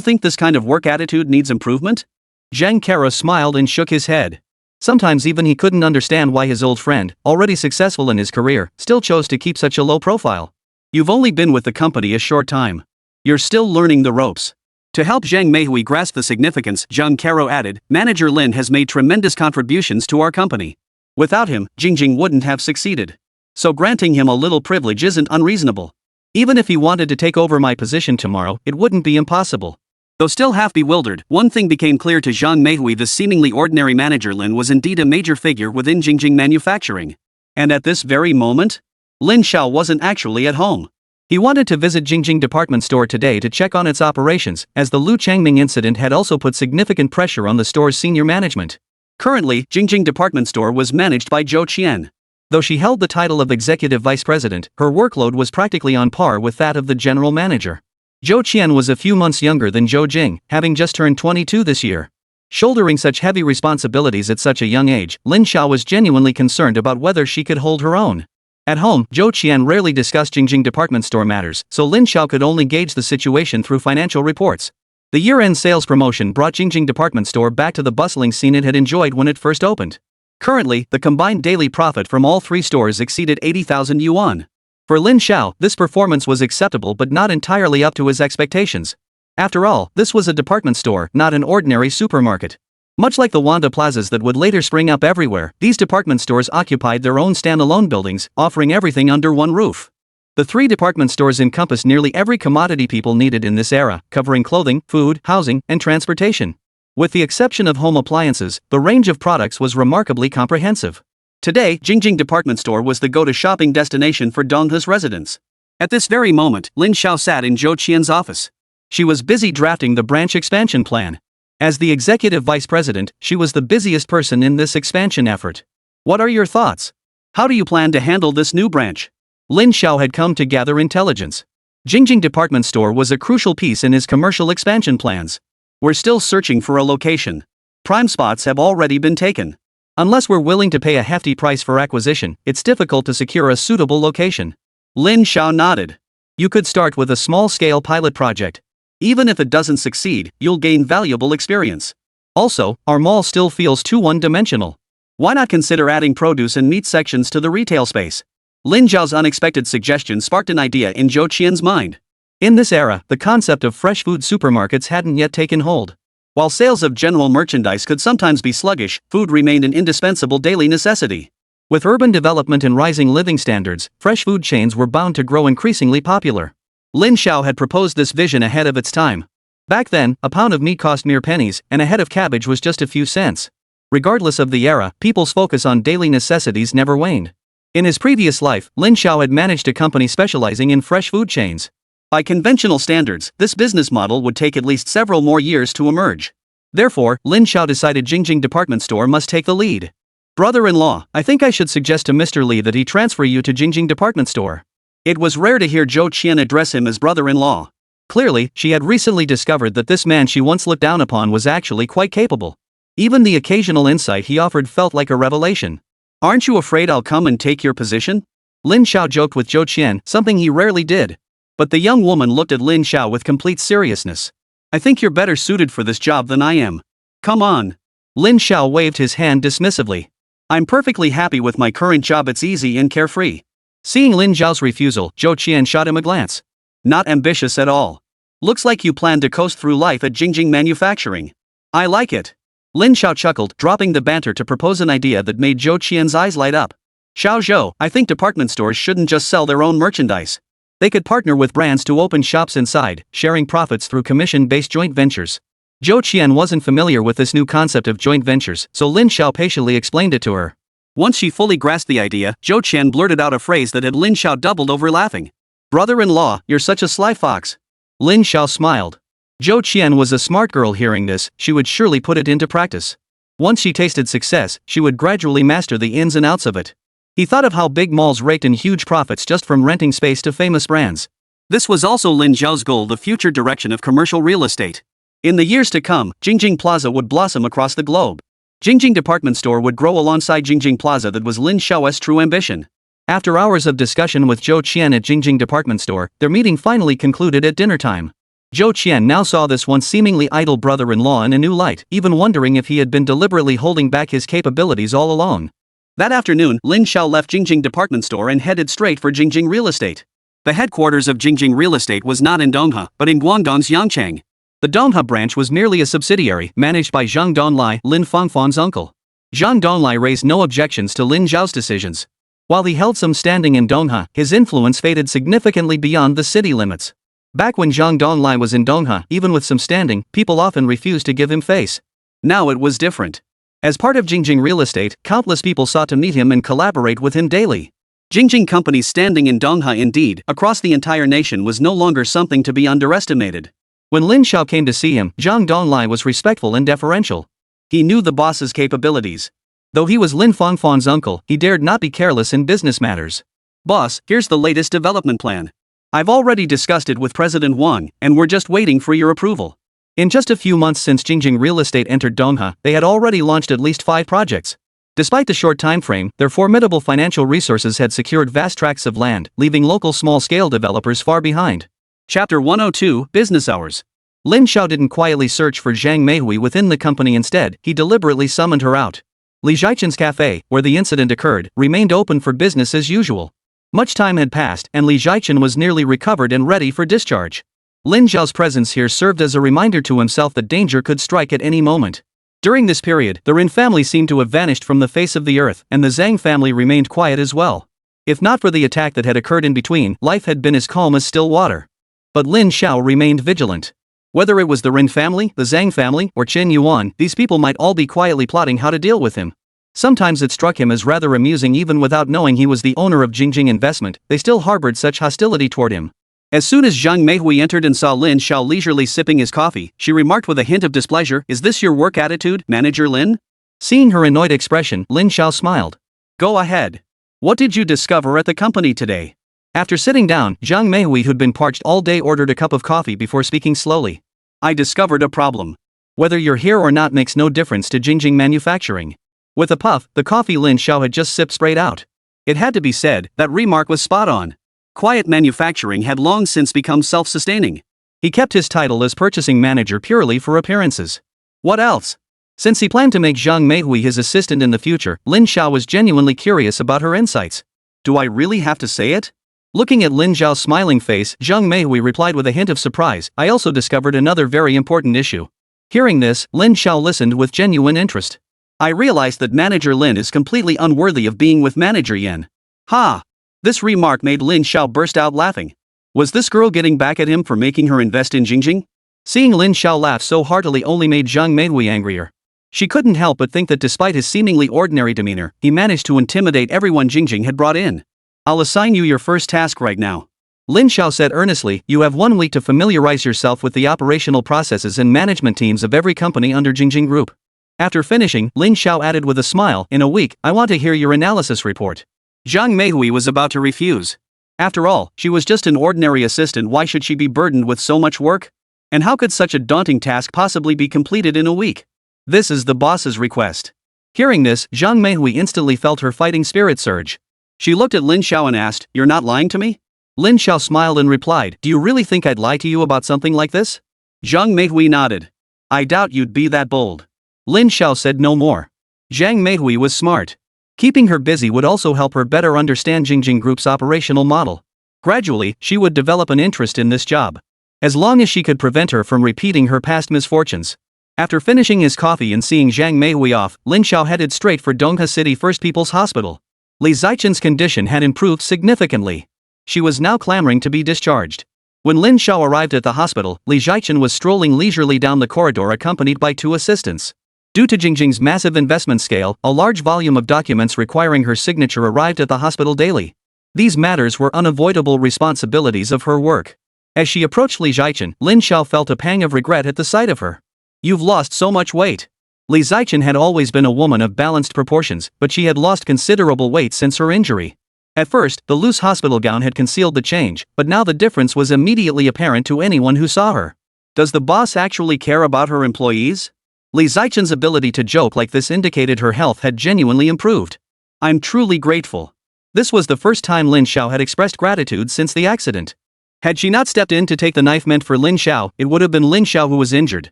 think this kind of work attitude needs improvement? Zhang Karu smiled and shook his head. Sometimes even he couldn't understand why his old friend, already successful in his career, still chose to keep such a low profile. You've only been with the company a short time. You're still learning the ropes. To help Zhang Meihui grasp the significance, Zhang Karu added, Manager Lin has made tremendous contributions to our company. Without him, Jingjing wouldn't have succeeded. So granting him a little privilege isn't unreasonable. Even if he wanted to take over my position tomorrow, it wouldn't be impossible. Though still half bewildered, one thing became clear to Zhang Meihui: the seemingly ordinary manager Lin was indeed a major figure within Jingjing Manufacturing. And at this very moment, Lin Xiao wasn't actually at home. He wanted to visit Jingjing Department Store today to check on its operations, as the Lu Changming incident had also put significant pressure on the store's senior management. Currently, Jingjing Department Store was managed by Zhou Qian. Though she held the title of Executive Vice President, her workload was practically on par with that of the General Manager. Zhou Qian was a few months younger than Zhou Jing, having just turned 22 this year. Shouldering such heavy responsibilities at such a young age, Lin Xiao was genuinely concerned about whether she could hold her own. At home, Zhou Qian rarely discussed Jingjing Department Store matters, so Lin Xiao could only gauge the situation through financial reports. The year-end sales promotion brought Jingjing Department Store back to the bustling scene it had enjoyed when it first opened. Currently, the combined daily profit from all three stores exceeded 80,000 yuan. For Lin Xiao, this performance was acceptable but not entirely up to his expectations. After all, this was a department store, not an ordinary supermarket. Much like the Wanda plazas that would later spring up everywhere, these department stores occupied their own standalone buildings, offering everything under one roof. The three department stores encompassed nearly every commodity people needed in this era, covering clothing, food, housing, and transportation. With the exception of home appliances, the range of products was remarkably comprehensive. Today, Jingjing Department Store was the go-to shopping destination for Donghe's residents. At this very moment, Lin Xiao sat in Zhou Qian's office. She was busy drafting the branch expansion plan. As the executive vice president, she was the busiest person in this expansion effort. What are your thoughts? How do you plan to handle this new branch? Lin Xiao had come to gather intelligence. Jingjing Department Store was a crucial piece in his commercial expansion plans. We're still searching for a location. Prime spots have already been taken. Unless we're willing to pay a hefty price for acquisition, it's difficult to secure a suitable location. Lin Xiao nodded. You could start with a small-scale pilot project. Even if it doesn't succeed, you'll gain valuable experience. Also, our mall still feels too one-dimensional. Why not consider adding produce and meat sections to the retail space? Lin Xiao's unexpected suggestion sparked an idea in Zhou Qian's mind. In this era, the concept of fresh food supermarkets hadn't yet taken hold. While sales of general merchandise could sometimes be sluggish, food remained an indispensable daily necessity. With urban development and rising living standards, fresh food chains were bound to grow increasingly popular. Lin Xiao had proposed this vision ahead of its time. Back then, a pound of meat cost mere pennies, and a head of cabbage was just a few cents. Regardless of the era, people's focus on daily necessities never waned. In his previous life, Lin Xiao had managed a company specializing in fresh food chains. By conventional standards, this business model would take at least several more years to emerge. Therefore, Lin Xiao decided Jingjing Department Store must take the lead. Brother-in-law, I think I should suggest to Mr. Li that he transfer you to Jingjing Department Store. It was rare to hear Zhou Qian address him as brother-in-law. Clearly, she had recently discovered that this man she once looked down upon was actually quite capable. Even the occasional insight he offered felt like a revelation. Aren't you afraid I'll come and take your position? Lin Xiao joked with Zhou Qian, something he rarely did. But the young woman looked at Lin Xiao with complete seriousness. I think you're better suited for this job than I am. Come on. Lin Xiao waved his hand dismissively. I'm perfectly happy with my current job, it's easy and carefree. Seeing Lin Xiao's refusal, Zhou Qian shot him a glance. Not ambitious at all. Looks like you plan to coast through life at Jingjing Manufacturing. I like it. Lin Xiao chuckled, dropping the banter to propose an idea that made Zhou Qian's eyes light up. Xiao Zhou, I think department stores shouldn't just sell their own merchandise. They could partner with brands to open shops inside, sharing profits through commission-based joint ventures. Zhou Qian wasn't familiar with this new concept of joint ventures, so Lin Xiao patiently explained it to her. Once she fully grasped the idea, Zhou Qian blurted out a phrase that had Lin Xiao doubled over laughing. Brother-in-law, you're such a sly fox. Lin Xiao smiled. Zhou Qian was a smart girl. Hearing this, she would surely put it into practice. Once she tasted success, she would gradually master the ins and outs of it. He thought of how big malls raked in huge profits just from renting space to famous brands. This was also Lin Zhao's goal, the future direction of commercial real estate. In the years to come, Jingjing Plaza would blossom across the globe. Jingjing Department Store would grow alongside Jingjing Plaza. That was Lin Zhao's true ambition. After hours of discussion with Zhou Qian at Jingjing Department Store, their meeting finally concluded at dinner time. Zhou Qian now saw this once seemingly idle brother-in-law in a new light, even wondering if he had been deliberately holding back his capabilities all along. That afternoon, Lin Zhao left Jingjing Department Store and headed straight for Jingjing Real Estate. The headquarters of Jingjing Real Estate was not in Donghua, but in Guangdong's Yangchang. The Donghua branch was merely a subsidiary, managed by Zhang Donlai, Lin Fangfan's uncle. Zhang Donlai raised no objections to Lin Zhao's decisions. While he held some standing in Donghua, his influence faded significantly beyond the city limits. Back when Zhang Donlai was in Donghua, even with some standing, people often refused to give him face. Now it was different. As part of Jingjing Real Estate, countless people sought to meet him and collaborate with him daily. Jingjing Company's standing in Donghua, indeed, across the entire nation, was no longer something to be underestimated. When Lin Zhao came to see him, Zhang Donlai was respectful and deferential. He knew the boss's capabilities. Though he was Lin Fangfan's uncle, he dared not be careless in business matters. Boss, here's the latest development plan. I've already discussed it with President Wang, and we're just waiting for your approval. In just a few months since Jingjing Real Estate entered Donghua, they had already launched at least 5 projects. Despite the short time frame, their formidable financial resources had secured vast tracts of land, leaving local small-scale developers far behind. Chapter 102, Business Hours. Lin Zhao didn't quietly search for Zhang Meihui within the company. Instead, he deliberately summoned her out. Li Zhaichen's cafe, where the incident occurred, remained open for business as usual. Much time had passed, and Li Zhaichen was nearly recovered and ready for discharge. Lin Zhao's presence here served as a reminder to himself that danger could strike at any moment. During this period, the Rin family seemed to have vanished from the face of the earth, and the Zhang family remained quiet as well. If not for the attack that had occurred in between, life had been as calm as still water. But Lin Zhao remained vigilant. Whether it was the Rin family, the Zhang family, or Qin Yuan, these people might all be quietly plotting how to deal with him. Sometimes it struck him as rather amusing, even without knowing he was the owner of Jingjing Investment, they still harbored such hostility toward him. As soon as Zhang Meihui entered and saw Lin Zhao leisurely sipping his coffee, she remarked with a hint of displeasure, "Is this your work attitude, Manager Lin?" Seeing her annoyed expression, Lin Zhao smiled. "Go ahead. What did you discover at the company today?" After sitting down, Zhang Meihui, who'd been parched all day, ordered a cup of coffee before speaking slowly. "I discovered a problem. Whether you're here or not makes no difference to Jingjing Manufacturing." With a puff, the coffee Lin Zhao had just sipped sprayed out. It had to be said, that remark was spot on. Quiet manufacturing had long since become self-sustaining. He kept his title as purchasing manager purely for appearances. What else? Since he planned to make Zhang Meihui his assistant in the future, Lin Zhao was genuinely curious about her insights. "Do I really have to say it?" Looking at Lin Zhao's smiling face, Zhang Meihui replied with a hint of surprise, "I also discovered another very important issue." Hearing this, Lin Zhao listened with genuine interest. "I realized that Manager Lin is completely unworthy of being with Manager Yan." Ha! This remark made Lin Zhao burst out laughing. Was this girl getting back at him for making her invest in Jingjing? Seeing Lin Zhao laugh so heartily only made Zhang Meihui angrier. She couldn't help but think that despite his seemingly ordinary demeanor, he managed to intimidate everyone Jingjing had brought in. "I'll assign you your first task right now," Lin Zhao said earnestly. "You have 1 week to familiarize yourself with the operational processes and management teams of every company under Jingjing Group." After finishing, Lin Zhao added with a smile, "In a week, I want to hear your analysis report." Zhang Meihui was about to refuse. After all, she was just an ordinary assistant. Why should she be burdened with so much work? And how could such a daunting task possibly be completed in a week? This is the boss's request. Hearing this, Zhang Meihui instantly felt her fighting spirit surge. She looked at Lin Zhao and asked, "You're not lying to me?" Lin Zhao smiled and replied, "Do you really think I'd lie to you about something like this?" Zhang Meihui nodded. "I doubt you'd be that bold." Lin Zhao said no more. Zhang Meihui was smart. Keeping her busy would also help her better understand Jingjing Group's operational model. Gradually, she would develop an interest in this job. As long as she could prevent her from repeating her past misfortunes. After finishing his coffee and seeing Zhang Meihui off, Lin Zhao headed straight for Donghua City First People's Hospital. Li Zhaichen's condition had improved significantly. She was now clamoring to be discharged. When Lin Zhao arrived at the hospital, Li Zhaichen was strolling leisurely down the corridor accompanied by 2 assistants. Due to Jingjing's massive investment scale, a large volume of documents requiring her signature arrived at the hospital daily. These matters were unavoidable responsibilities of her work. As she approached Li Zichen, Lin Xiao felt a pang of regret at the sight of her. You've lost so much weight. Li Zichen had always been a woman of balanced proportions, but she had lost considerable weight since her injury. At first, the loose hospital gown had concealed the change, but now the difference was immediately apparent to anyone who saw her. Does the boss actually care about her employees? Li Zichen's ability to joke like this indicated her health had genuinely improved. I'm truly grateful. This was the first time Lin Xiao had expressed gratitude since the accident. Had she not stepped in to take the knife meant for Lin Xiao, it would have been Lin Xiao who was injured.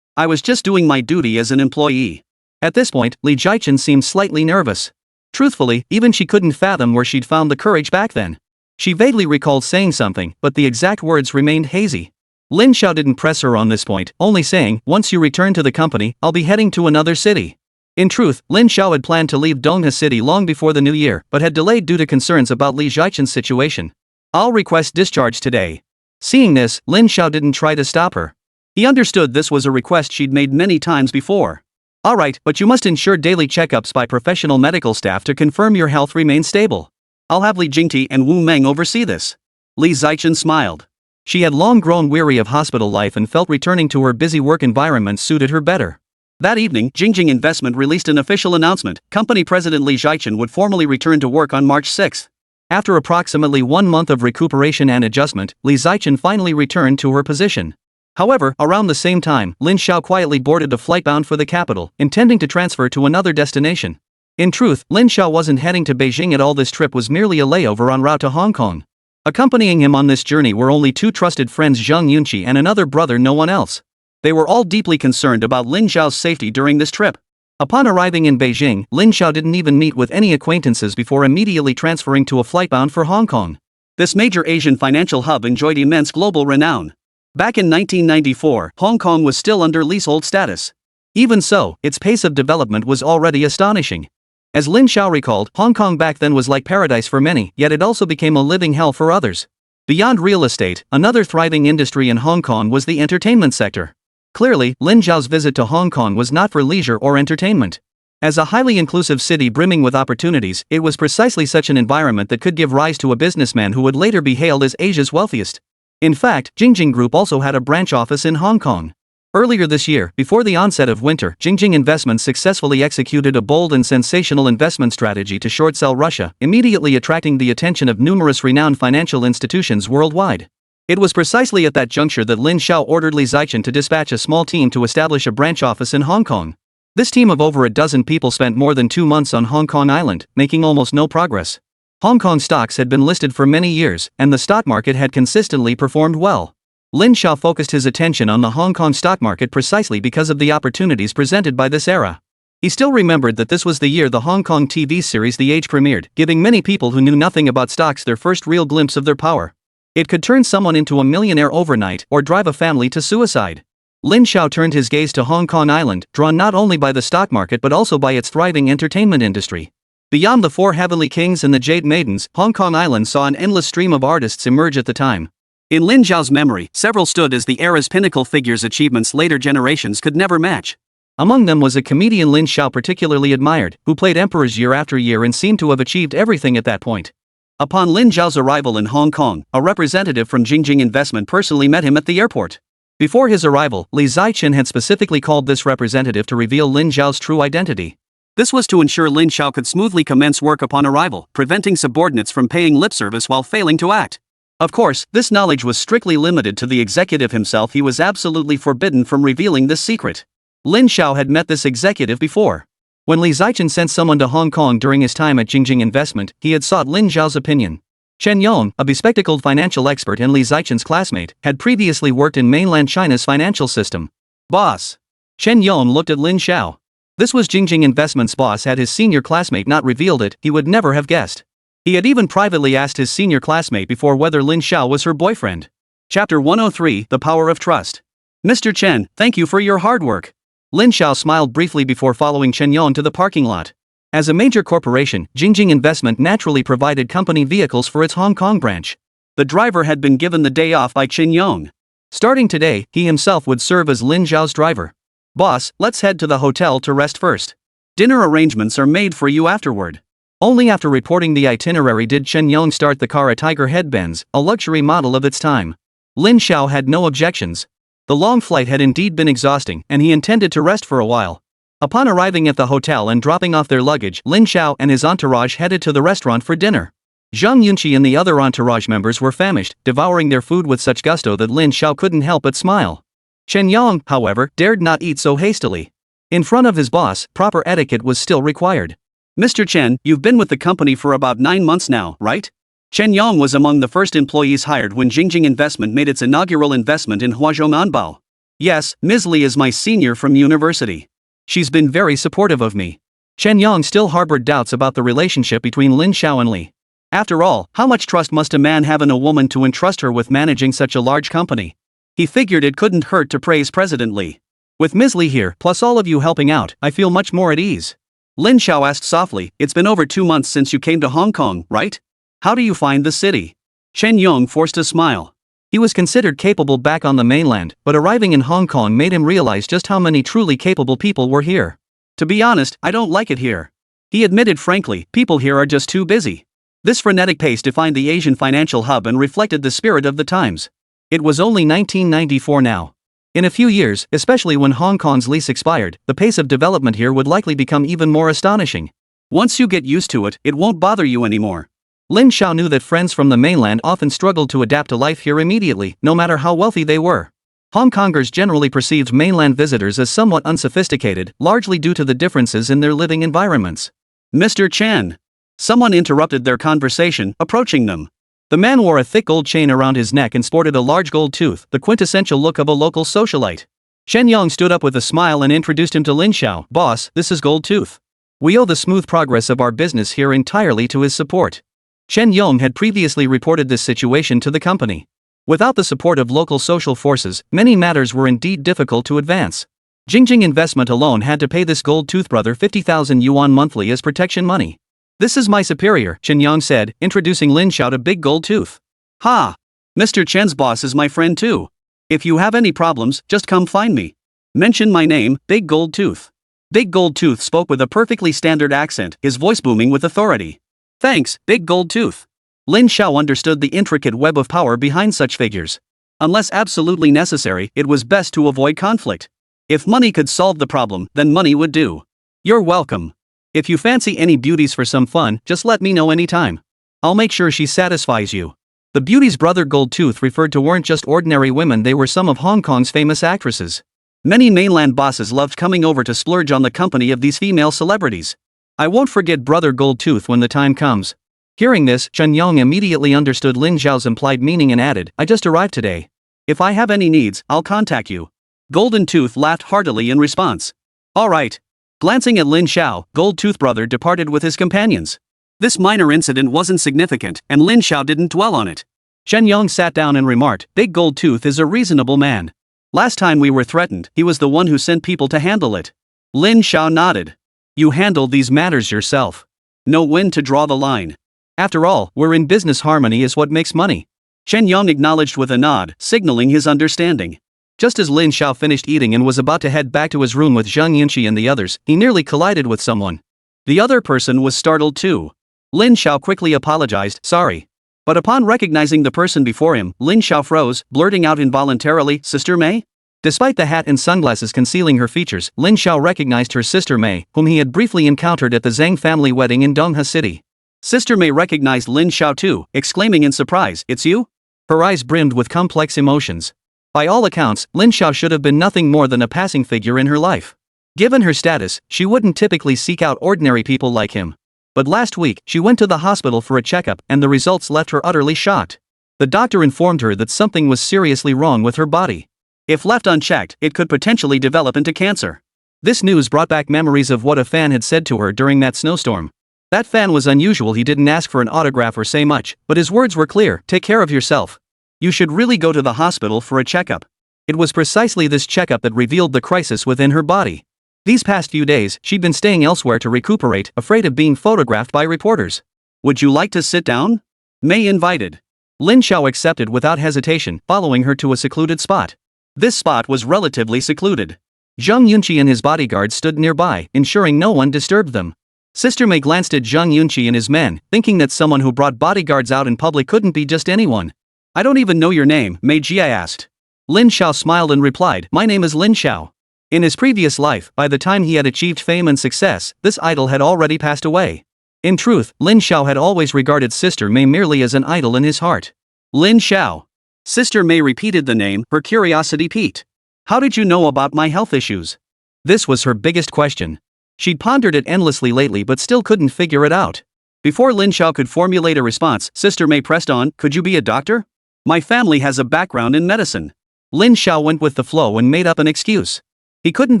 I was just doing my duty as an employee. At this point, Li Zichen seemed slightly nervous. Truthfully, even she couldn't fathom where she'd found the courage back then. She vaguely recalled saying something, but the exact words remained hazy. Lin Xiao didn't press her on this point, only saying, once you return to the company, I'll be heading to another city. In truth, Lin Xiao had planned to leave Dongha City long before the new year, but had delayed due to concerns about Li Zichen's situation. I'll request discharge today. Seeing this, Lin Xiao didn't try to stop her. He understood this was a request she'd made many times before. Alright, but you must ensure daily checkups by professional medical staff to confirm your health remains stable. I'll have Li Jingti and Wu Meng oversee this. Li Zichen smiled. She had long grown weary of hospital life and felt returning to her busy work environment suited her better. That evening, Jingjing Investment released an official announcement. Company President Li Zichen would formally return to work on March 6. After approximately 1 month of recuperation and adjustment, Li Zichen finally returned to her position. However, around the same time, Lin Xiao quietly boarded a flight bound for the capital, intending to transfer to another destination. In truth, Lin Xiao wasn't heading to Beijing at all. This trip was merely a layover en route to Hong Kong. Accompanying him on this journey were only 2 trusted friends, Zheng Yunqi and another brother, no one else. They were all deeply concerned about Lin Xiao's safety during this trip. Upon arriving in Beijing, Lin Xiao didn't even meet with any acquaintances before immediately transferring to a flight bound for Hong Kong. This major Asian financial hub enjoyed immense global renown. Back in 1994, Hong Kong was still under leasehold status. Even so, its pace of development was already astonishing. As Lin Xiao recalled, Hong Kong back then was like paradise for many, yet it also became a living hell for others. Beyond real estate, another thriving industry in Hong Kong was the entertainment sector. Clearly, Lin Xiao's visit to Hong Kong was not for leisure or entertainment. As a highly inclusive city brimming with opportunities, it was precisely such an environment that could give rise to a businessman who would later be hailed as Asia's wealthiest. In fact, Jingjing Group also had a branch office in Hong Kong. Earlier this year, before the onset of winter, Jingjing Investment successfully executed a bold and sensational investment strategy to short-sell Russia, immediately attracting the attention of numerous renowned financial institutions worldwide. It was precisely at that juncture that Lin Xiao ordered Li Zichen to dispatch a small team to establish a branch office in Hong Kong. This team of over a dozen people spent more than 2 months on Hong Kong Island, making almost no progress. Hong Kong stocks had been listed for many years, and the stock market had consistently performed well. Lin Xiao focused his attention on the Hong Kong stock market precisely because of the opportunities presented by this era. He still remembered that this was the year the Hong Kong TV series The Age premiered, giving many people who knew nothing about stocks their first real glimpse of their power. It could turn someone into a millionaire overnight or drive a family to suicide. Lin Xiao turned his gaze to Hong Kong Island, drawn not only by the stock market but also by its thriving entertainment industry. Beyond the 4 Heavenly Kings and the Jade Maidens, Hong Kong Island saw an endless stream of artists emerge at the time. In Lin Xiao's memory, several stood as the era's pinnacle figures, achievements later generations could never match. Among them was a comedian Lin Xiao particularly admired, who played emperors year after year and seemed to have achieved everything at that point. Upon Lin Xiao's arrival in Hong Kong, a representative from Jingjing Investment personally met him at the airport. Before his arrival, Li Zichen had specifically called this representative to reveal Lin Xiao's true identity. This was to ensure Lin Xiao could smoothly commence work upon arrival, preventing subordinates from paying lip service while failing to act. Of course, this knowledge was strictly limited to the executive himself. He was absolutely forbidden from revealing this secret. Lin Xiao had met this executive before. When Li Zichen sent someone to Hong Kong during his time at Jingjing Investment, he had sought Lin Xiao's opinion. Chen Yong, a bespectacled financial expert and Li Zichen's classmate, had previously worked in mainland China's financial system. Boss. Chen Yong looked at Lin Xiao. This was Jingjing Investment's boss. Had his senior classmate not revealed it, he would never have guessed. He had even privately asked his senior classmate before whether Lin Xiao was her boyfriend. Chapter 103, The Power of Trust. Mr. Chen, thank you for your hard work. Lin Xiao smiled briefly before following Chen Yong to the parking lot. As a major corporation, Jingjing Investment naturally provided company vehicles for its Hong Kong branch. The driver had been given the day off by Chen Yong. Starting today, he himself would serve as Lin Xiao's driver. Boss, let's head to the hotel to rest first. Dinner arrangements are made for you afterward. Only after reporting the itinerary did Chen Yong start the car, a Tiger Head Benz, a luxury model of its time. Lin Xiao had no objections. The long flight had indeed been exhausting, and he intended to rest for a while. Upon arriving at the hotel and dropping off their luggage, Lin Xiao and his entourage headed to the restaurant for dinner. Zhang Yunqi and the other entourage members were famished, devouring their food with such gusto that Lin Xiao couldn't help but smile. Chen Yang, however, dared not eat so hastily. In front of his boss, proper etiquette was still required. "Mr. Chen, you've been with the company for about 9 months now, right?" Chen Yang was among the first employees hired when Jingjing Investment made its inaugural investment in Huazhou Manbao. "Yes, Ms. Li is my senior from university. She's been very supportive of me." Chen Yang still harbored doubts about the relationship between Lin Xiao and Li. After all, how much trust must a man have in a woman to entrust her with managing such a large company? He figured it couldn't hurt to praise President Li. "With Ms. Li here, plus all of you helping out, I feel much more at ease." Lin Xiao asked softly, "It's been over 2 months since you came to Hong Kong, right? How do you find the city?" Chen Yong forced a smile. He was considered capable back on the mainland, but arriving in Hong Kong made him realize just how many truly capable people were here. "To be honest, I don't like it here." He admitted frankly, people here are just too busy. This frenetic pace defined the Asian financial hub and reflected the spirit of the times. It was only 1994 now. In a few years, especially when Hong Kong's lease expired, the pace of development here would likely become even more astonishing. Once you get used to it, it won't bother you anymore. Lin Xiao knew that friends from the mainland often struggled to adapt to life here immediately, no matter how wealthy they were. Hong Kongers generally perceived mainland visitors as somewhat unsophisticated, largely due to the differences in their living environments. "Mr. Chen." Someone interrupted their conversation, approaching them. The man wore a thick gold chain around his neck and sported a large gold tooth, the quintessential look of a local socialite. Chen Yong stood up with a smile and introduced him to Lin Xiao. "Boss, this is Gold Tooth. We owe the smooth progress of our business here entirely to his support." Chen Yong had previously reported this situation to the company. Without the support of local social forces, many matters were indeed difficult to advance. Jingjing Investment alone had to pay this Gold Tooth brother 50,000 yuan monthly as protection money. "This is my superior," Chen Yang said, introducing Lin Xiao to Big Gold Tooth. "Ha! Mr. Chen's boss is my friend too. If you have any problems, just come find me. Mention my name, Big Gold Tooth." Big Gold Tooth spoke with a perfectly standard accent, his voice booming with authority. "Thanks, Big Gold Tooth." Lin Xiao understood the intricate web of power behind such figures. Unless absolutely necessary, it was best to avoid conflict. If money could solve the problem, then money would do. "You're welcome. If you fancy any beauties for some fun, just let me know anytime. I'll make sure she satisfies you." The beauty's brother Gold Tooth referred to weren't just ordinary women, they were some of Hong Kong's famous actresses. Many mainland bosses loved coming over to splurge on the company of these female celebrities. "I won't forget brother Gold Tooth when the time comes." Hearing this, Chen Yong immediately understood Lin Xiao's implied meaning and added, "I just arrived today. If I have any needs, I'll contact you." Golden Tooth laughed heartily in response. "All right." Glancing at Lin Xiao, Gold Tooth brother departed with his companions. This minor incident wasn't significant, and Lin Xiao didn't dwell on it. Chen Yong sat down and remarked, "Big Gold Tooth is a reasonable man. Last time we were threatened, he was the one who sent people to handle it." Lin Xiao nodded. "You handle these matters yourself. Know when to draw the line. After all, we're in business, harmony is what makes money." Chen Yong acknowledged with a nod, signaling his understanding. Just as Lin Xiao finished eating and was about to head back to his room with Zhang Yunqi and the others, he nearly collided with someone. The other person was startled too. Lin Xiao quickly apologized, "Sorry." But upon recognizing the person before him, Lin Xiao froze, blurting out involuntarily, "Sister Mei?" Despite the hat and sunglasses concealing her features, Lin Xiao recognized her sister Mei, whom he had briefly encountered at the Zhang family wedding in Dongha City. Sister Mei recognized Lin Xiao too, exclaiming in surprise, "It's you?" Her eyes brimmed with complex emotions. By all accounts, Lin Xiao should have been nothing more than a passing figure in her life. Given her status, she wouldn't typically seek out ordinary people like him. But last week, she went to the hospital for a checkup, and the results left her utterly shocked. The doctor informed her that something was seriously wrong with her body. If left unchecked, it could potentially develop into cancer. This news brought back memories of what a fan had said to her during that snowstorm. That fan was unusual. He didn't ask for an autograph or say much, but his words were clear: "Take care of yourself. You should really go to the hospital for a checkup." It was precisely this checkup that revealed the crisis within her body. These past few days, she'd been staying elsewhere to recuperate, afraid of being photographed by reporters. "Would you like to sit down?" Mei invited. Lin Xiao accepted without hesitation, following her to a secluded spot. This spot was relatively secluded. Zhang Yunqi and his bodyguards stood nearby, ensuring no one disturbed them. Sister Mei glanced at Zhang Yunqi and his men, thinking that someone who brought bodyguards out in public couldn't be just anyone. I don't even know your name, Mei Jia asked. Lin Xiao smiled and replied, my name is Lin Xiao. In his previous life, by the time he had achieved fame and success, this idol had already passed away. In truth, Lin Xiao had always regarded Sister Mei merely as an idol in his heart. Lin Xiao. Sister Mei repeated the name, her curiosity piqued. How did you know about my health issues? This was her biggest question. She'd pondered it endlessly lately but still couldn't figure it out. Before Lin Xiao could formulate a response, Sister Mei pressed on, could you be a doctor? My family has a background in medicine. Lin Xiao went with the flow and made up an excuse. He couldn't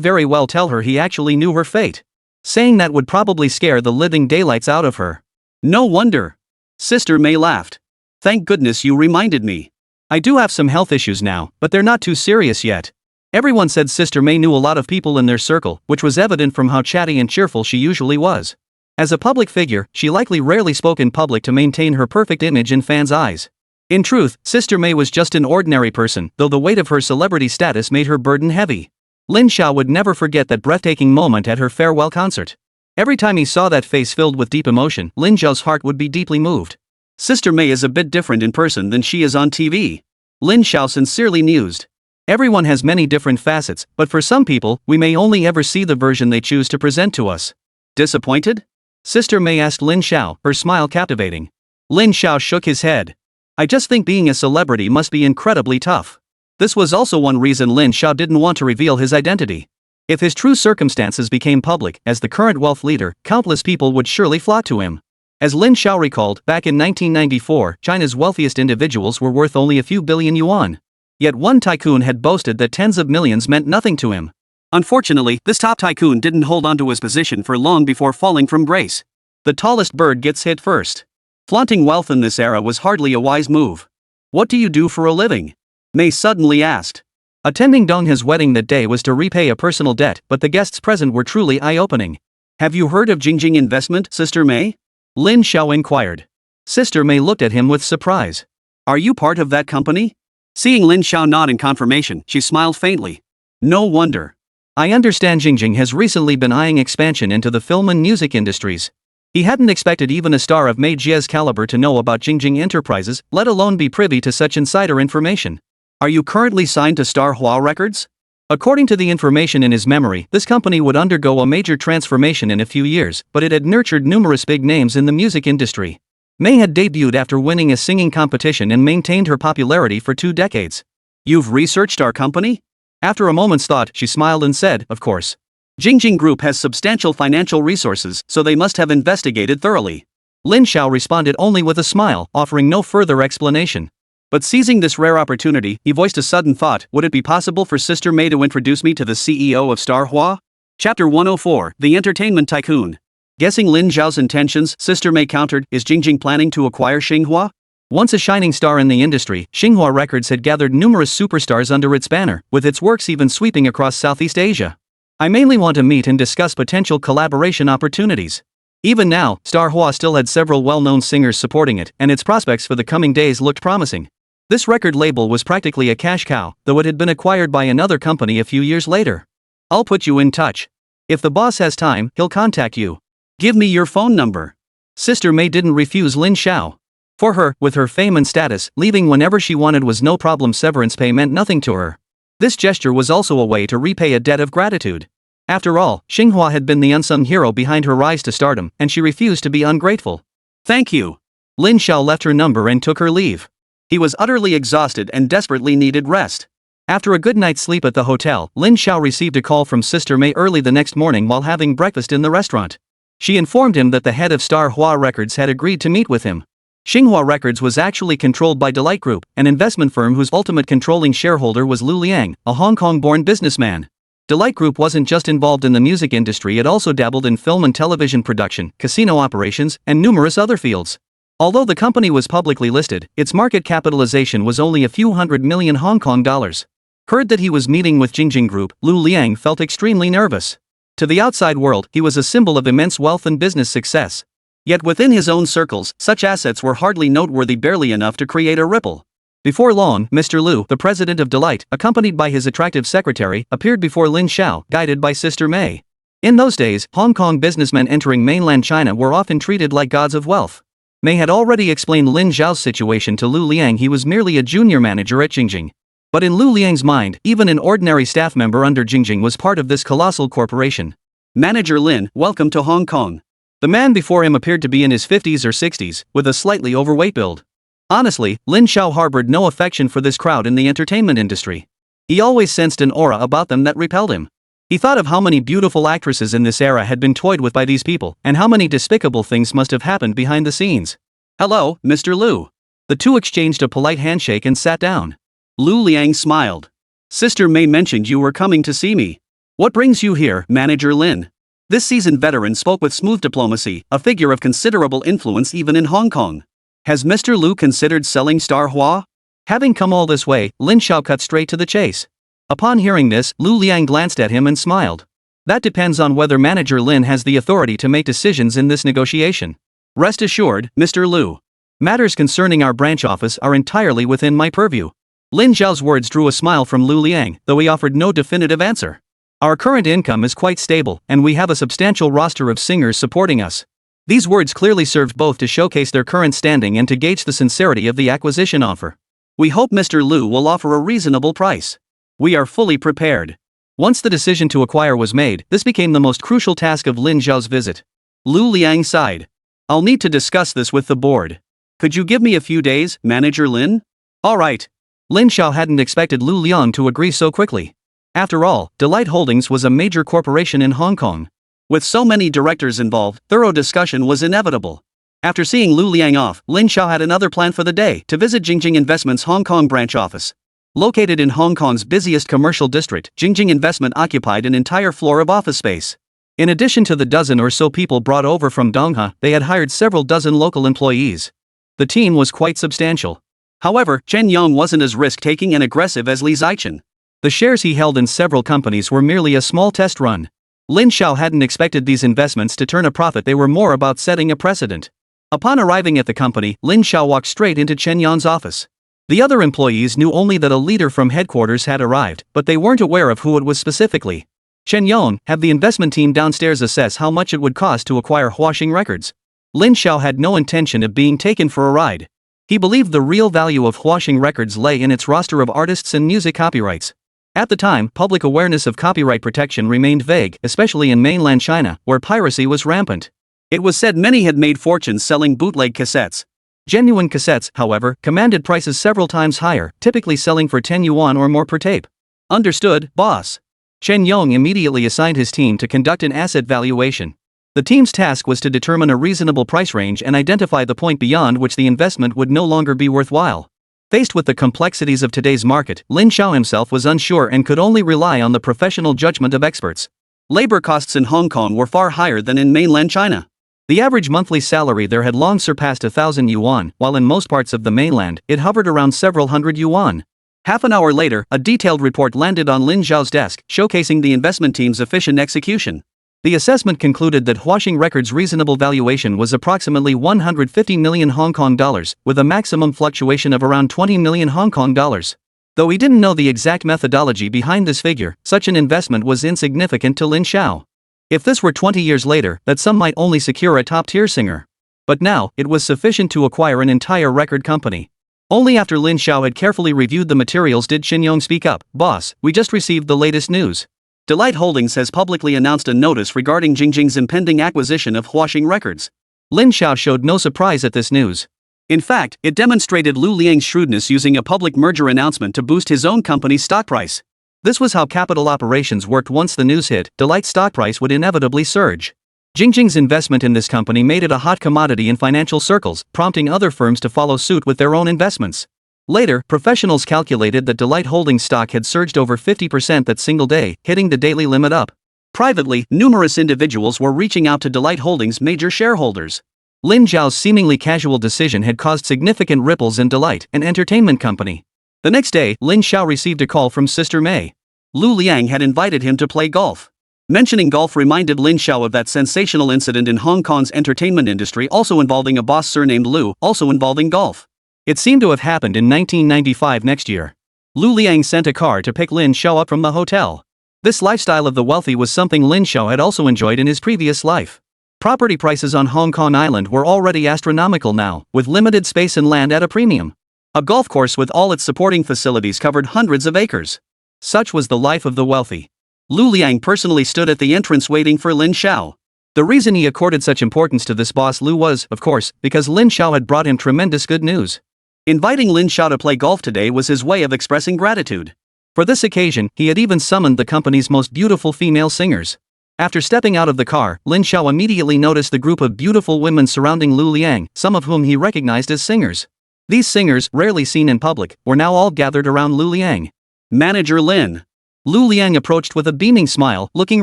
very well tell her he actually knew her fate. Saying that would probably scare the living daylights out of her. No wonder. Sister Mei laughed. Thank goodness you reminded me. I do have some health issues now, but they're not too serious yet. Everyone said Sister Mei knew a lot of people in their circle, which was evident from how chatty and cheerful she usually was. As a public figure, she likely rarely spoke in public to maintain her perfect image in fans' eyes. In truth, Sister Mei was just an ordinary person, though the weight of her celebrity status made her burden heavy. Lin Xiao would never forget that breathtaking moment at her farewell concert. Every time he saw that face filled with deep emotion, Lin Xiao's heart would be deeply moved. Sister Mei is a bit different in person than she is on TV. Lin Xiao sincerely mused. Everyone has many different facets, but for some people, we may only ever see the version they choose to present to us. Disappointed? Sister Mei asked Lin Xiao, her smile captivating. Lin Xiao shook his head. I just think being a celebrity must be incredibly tough. This was also one reason Lin Xiao didn't want to reveal his identity. If his true circumstances became public, as the current wealth leader, countless people would surely flock to him. As Lin Xiao recalled, back in 1994, China's wealthiest individuals were worth only a few billion yuan. Yet one tycoon had boasted that tens of millions meant nothing to him. Unfortunately, this top tycoon didn't hold onto his position for long before falling from grace. The tallest bird gets hit first. Flaunting wealth in this era was hardly a wise move. What do you do for a living? Mei suddenly asked. Attending Donghe's wedding that day was to repay a personal debt, but the guests present were truly eye-opening. Have you heard of Jingjing Investment, Sister Mei? Lin Xiao inquired. Sister Mei looked at him with surprise. Are you part of that company? Seeing Lin Xiao nod in confirmation, she smiled faintly. No wonder. I understand Jingjing has recently been eyeing expansion into the film and music industries. He hadn't expected even a star of Mei Jia's caliber to know about Jingjing Enterprises, let alone be privy to such insider information. Are you currently signed to Star Hua Records? According to the information in his memory, this company would undergo a major transformation in a few years, but it had nurtured numerous big names in the music industry. Mei had debuted after winning a singing competition and maintained her popularity for 2 decades. You've researched our company? After a moment's thought, she smiled and said, of course. Jingjing Group has substantial financial resources, so they must have investigated thoroughly. Lin Xiao responded only with a smile, offering no further explanation. But seizing this rare opportunity, he voiced a sudden thought, would it be possible for Sister Mei to introduce me to the CEO of Star Hua? Chapter 104, The Entertainment Tycoon. Guessing Lin Xiao's intentions, Sister Mei countered, is Jingjing planning to acquire Xinhua? Once a shining star in the industry, Xinhua Records had gathered numerous superstars under its banner, with its works even sweeping across Southeast Asia. I mainly want to meet and discuss potential collaboration opportunities. Even now, Star Hua still had several well-known singers supporting it, and its prospects for the coming days looked promising. This record label was practically a cash cow, though it had been acquired by another company a few years later. I'll put you in touch. If the boss has time, he'll contact you. Give me your phone number. Sister Mei didn't refuse Lin Xiao. For her, with her fame and status, leaving whenever she wanted was no problem. Severance pay meant nothing to her. This gesture was also a way to repay a debt of gratitude. After all, Xinhua had been the unsung hero behind her rise to stardom, and she refused to be ungrateful. Thank you. Lin Xiao left her number and took her leave. He was utterly exhausted and desperately needed rest. After a good night's sleep at the hotel, Lin Xiao received a call from Sister Mei early the next morning while having breakfast in the restaurant. She informed him that the head of Star Hua Records had agreed to meet with him. Xinhua Records was actually controlled by Delight Group, an investment firm whose ultimate controlling shareholder was Lu Liang, a Hong Kong-born businessman. Delight Group wasn't just involved in the music industry, it also dabbled in film and television production, casino operations, and numerous other fields. Although the company was publicly listed, its market capitalization was only a few $100 million Hong Kong dollars. Heard that he was meeting with Jingjing Group, Lu Liang felt extremely nervous. To the outside world, he was a symbol of immense wealth and business success. Yet within his own circles, such assets were hardly noteworthy, barely enough to create a ripple. Before long, Mr. Lu, the president of Delight, accompanied by his attractive secretary, appeared before Lin Xiao, guided by Sister Mei. In those days, Hong Kong businessmen entering mainland China were often treated like gods of wealth. Mei had already explained Lin Zhao's situation to Lu Liang. He was merely a junior manager at Jingjing. But in Lu Liang's mind, even an ordinary staff member under Jingjing was part of this colossal corporation. Manager Lin, welcome to Hong Kong. The man before him appeared to be in his 50s or 60s, with a slightly overweight build. Honestly, Lin Zhao harbored no affection for this crowd in the entertainment industry. He always sensed an aura about them that repelled him. He thought of how many beautiful actresses in this era had been toyed with by these people, and how many despicable things must have happened behind the scenes. Hello, Mr. Lu. The two exchanged a polite handshake and sat down. Lu Liang smiled. Sister Mei mentioned you were coming to see me. What brings you here, Manager Lin? This seasoned veteran spoke with smooth diplomacy, a figure of considerable influence even in Hong Kong. Has Mr. Lu considered selling Star Hua? Having come all this way, Lin Zhao cut straight to the chase. Upon hearing this, Lu Liang glanced at him and smiled. That depends on whether Manager Lin has the authority to make decisions in this negotiation. Rest assured, Mr. Lu. Matters concerning our branch office are entirely within my purview. Lin Zhao's words drew a smile from Lu Liang, though he offered no definitive answer. Our current income is quite stable, and we have a substantial roster of singers supporting us. These words clearly served both to showcase their current standing and to gauge the sincerity of the acquisition offer. We hope Mr. Lu will offer a reasonable price. We are fully prepared. Once the decision to acquire was made, this became the most crucial task of Lin Zhao's visit. Lu Liang sighed. I'll need to discuss this with the board. Could you give me a few days, Manager Lin? All right. Lin Zhao hadn't expected Lu Liang to agree so quickly. After all, Delight Holdings was a major corporation in Hong Kong. With so many directors involved, thorough discussion was inevitable. After seeing Lu Liang off, Lin Zhao had another plan for the day: to visit Jingjing Investment's Hong Kong branch office. Located in Hong Kong's busiest commercial district, Jingjing Investment occupied an entire floor of office space. In addition to the dozen or so people brought over from Dongha, they had hired several dozen local employees. The team was quite substantial. However, Chen Yong wasn't as risk-taking and aggressive as Li Zichen. The shares he held in several companies were merely a small test run. Lin Zhao hadn't expected these investments to turn a profit. They were more about setting a precedent. Upon arriving at the company, Lin Zhao walked straight into Chen Yong's office. The other employees knew only that a leader from headquarters had arrived, but they weren't aware of who it was specifically. Chen Yong, have the investment team downstairs assess how much it would cost to acquire Huaxing Records. Lin Zhao had no intention of being taken for a ride. He believed the real value of Huaxing Records lay in its roster of artists and music copyrights. At the time, public awareness of copyright protection remained vague, especially in mainland China, where piracy was rampant. It was said many had made fortunes selling bootleg cassettes. Genuine cassettes, however, commanded prices several times higher, typically selling for 10 yuan or more per tape. Understood, boss. Chen Yong immediately assigned his team to conduct an asset valuation. The team's task was to determine a reasonable price range and identify the point beyond which the investment would no longer be worthwhile. Faced with the complexities of today's market, Lin Zhao himself was unsure and could only rely on the professional judgment of experts. Labor costs in Hong Kong were far higher than in mainland China. The average monthly salary there had long surpassed 1,000 yuan, while in most parts of the mainland, it hovered around several hundred yuan. Half an hour later, a detailed report landed on Lin Zhao's desk, showcasing the investment team's efficient execution. The assessment concluded that Huaxing Records' reasonable valuation was approximately 150 million Hong Kong dollars, with a maximum fluctuation of around 20 million Hong Kong dollars. Though he didn't know the exact methodology behind this figure, such an investment was insignificant to Lin Zhao. If this were 20 years later, that sum might only secure a top-tier singer. But now, it was sufficient to acquire an entire record company. Only after Lin Zhao had carefully reviewed the materials did Chen Yong speak up. Boss, we just received the latest news. Delight Holdings has publicly announced a notice regarding Jingjing's impending acquisition of Huaxing Records. Lin Zhao showed no surprise at this news. In fact, it demonstrated Lu Liang's shrewdness using a public merger announcement to boost his own company's stock price. This was how capital operations worked. Once the news hit, Delight's stock price would inevitably surge. Jingjing's investment in this company made it a hot commodity in financial circles, prompting other firms to follow suit with their own investments. Later, professionals calculated that Delight Holdings stock had surged over 50% that single day, hitting the daily limit up. Privately, numerous individuals were reaching out to Delight Holdings' major shareholders. Lin Zhao's seemingly casual decision had caused significant ripples in Delight, an entertainment company. The next day, Lin Zhao received a call from Sister Mei. Lu Liang had invited him to play golf. Mentioning golf reminded Lin Zhao of that sensational incident in Hong Kong's entertainment industry, also involving a boss surnamed Lu, also involving golf. It seemed to have happened in 1995 next year. Lu Liang sent a car to pick Lin Zhao up from the hotel. This lifestyle of the wealthy was something Lin Zhao had also enjoyed in his previous life. Property prices on Hong Kong Island were already astronomical now, with limited space and land at a premium. A golf course with all its supporting facilities covered hundreds of acres. Such was the life of the wealthy. Lu Liang personally stood at the entrance waiting for Lin Xiao. The reason he accorded such importance to this boss Lu was, of course, because Lin Xiao had brought him tremendous good news. Inviting Lin Xiao to play golf today was his way of expressing gratitude. For this occasion, he had even summoned the company's most beautiful female singers. After stepping out of the car, Lin Xiao immediately noticed the group of beautiful women surrounding Lu Liang, some of whom he recognized as singers. These singers, rarely seen in public, were now all gathered around Lu Liang. Manager Lin. Lu Liang approached with a beaming smile, looking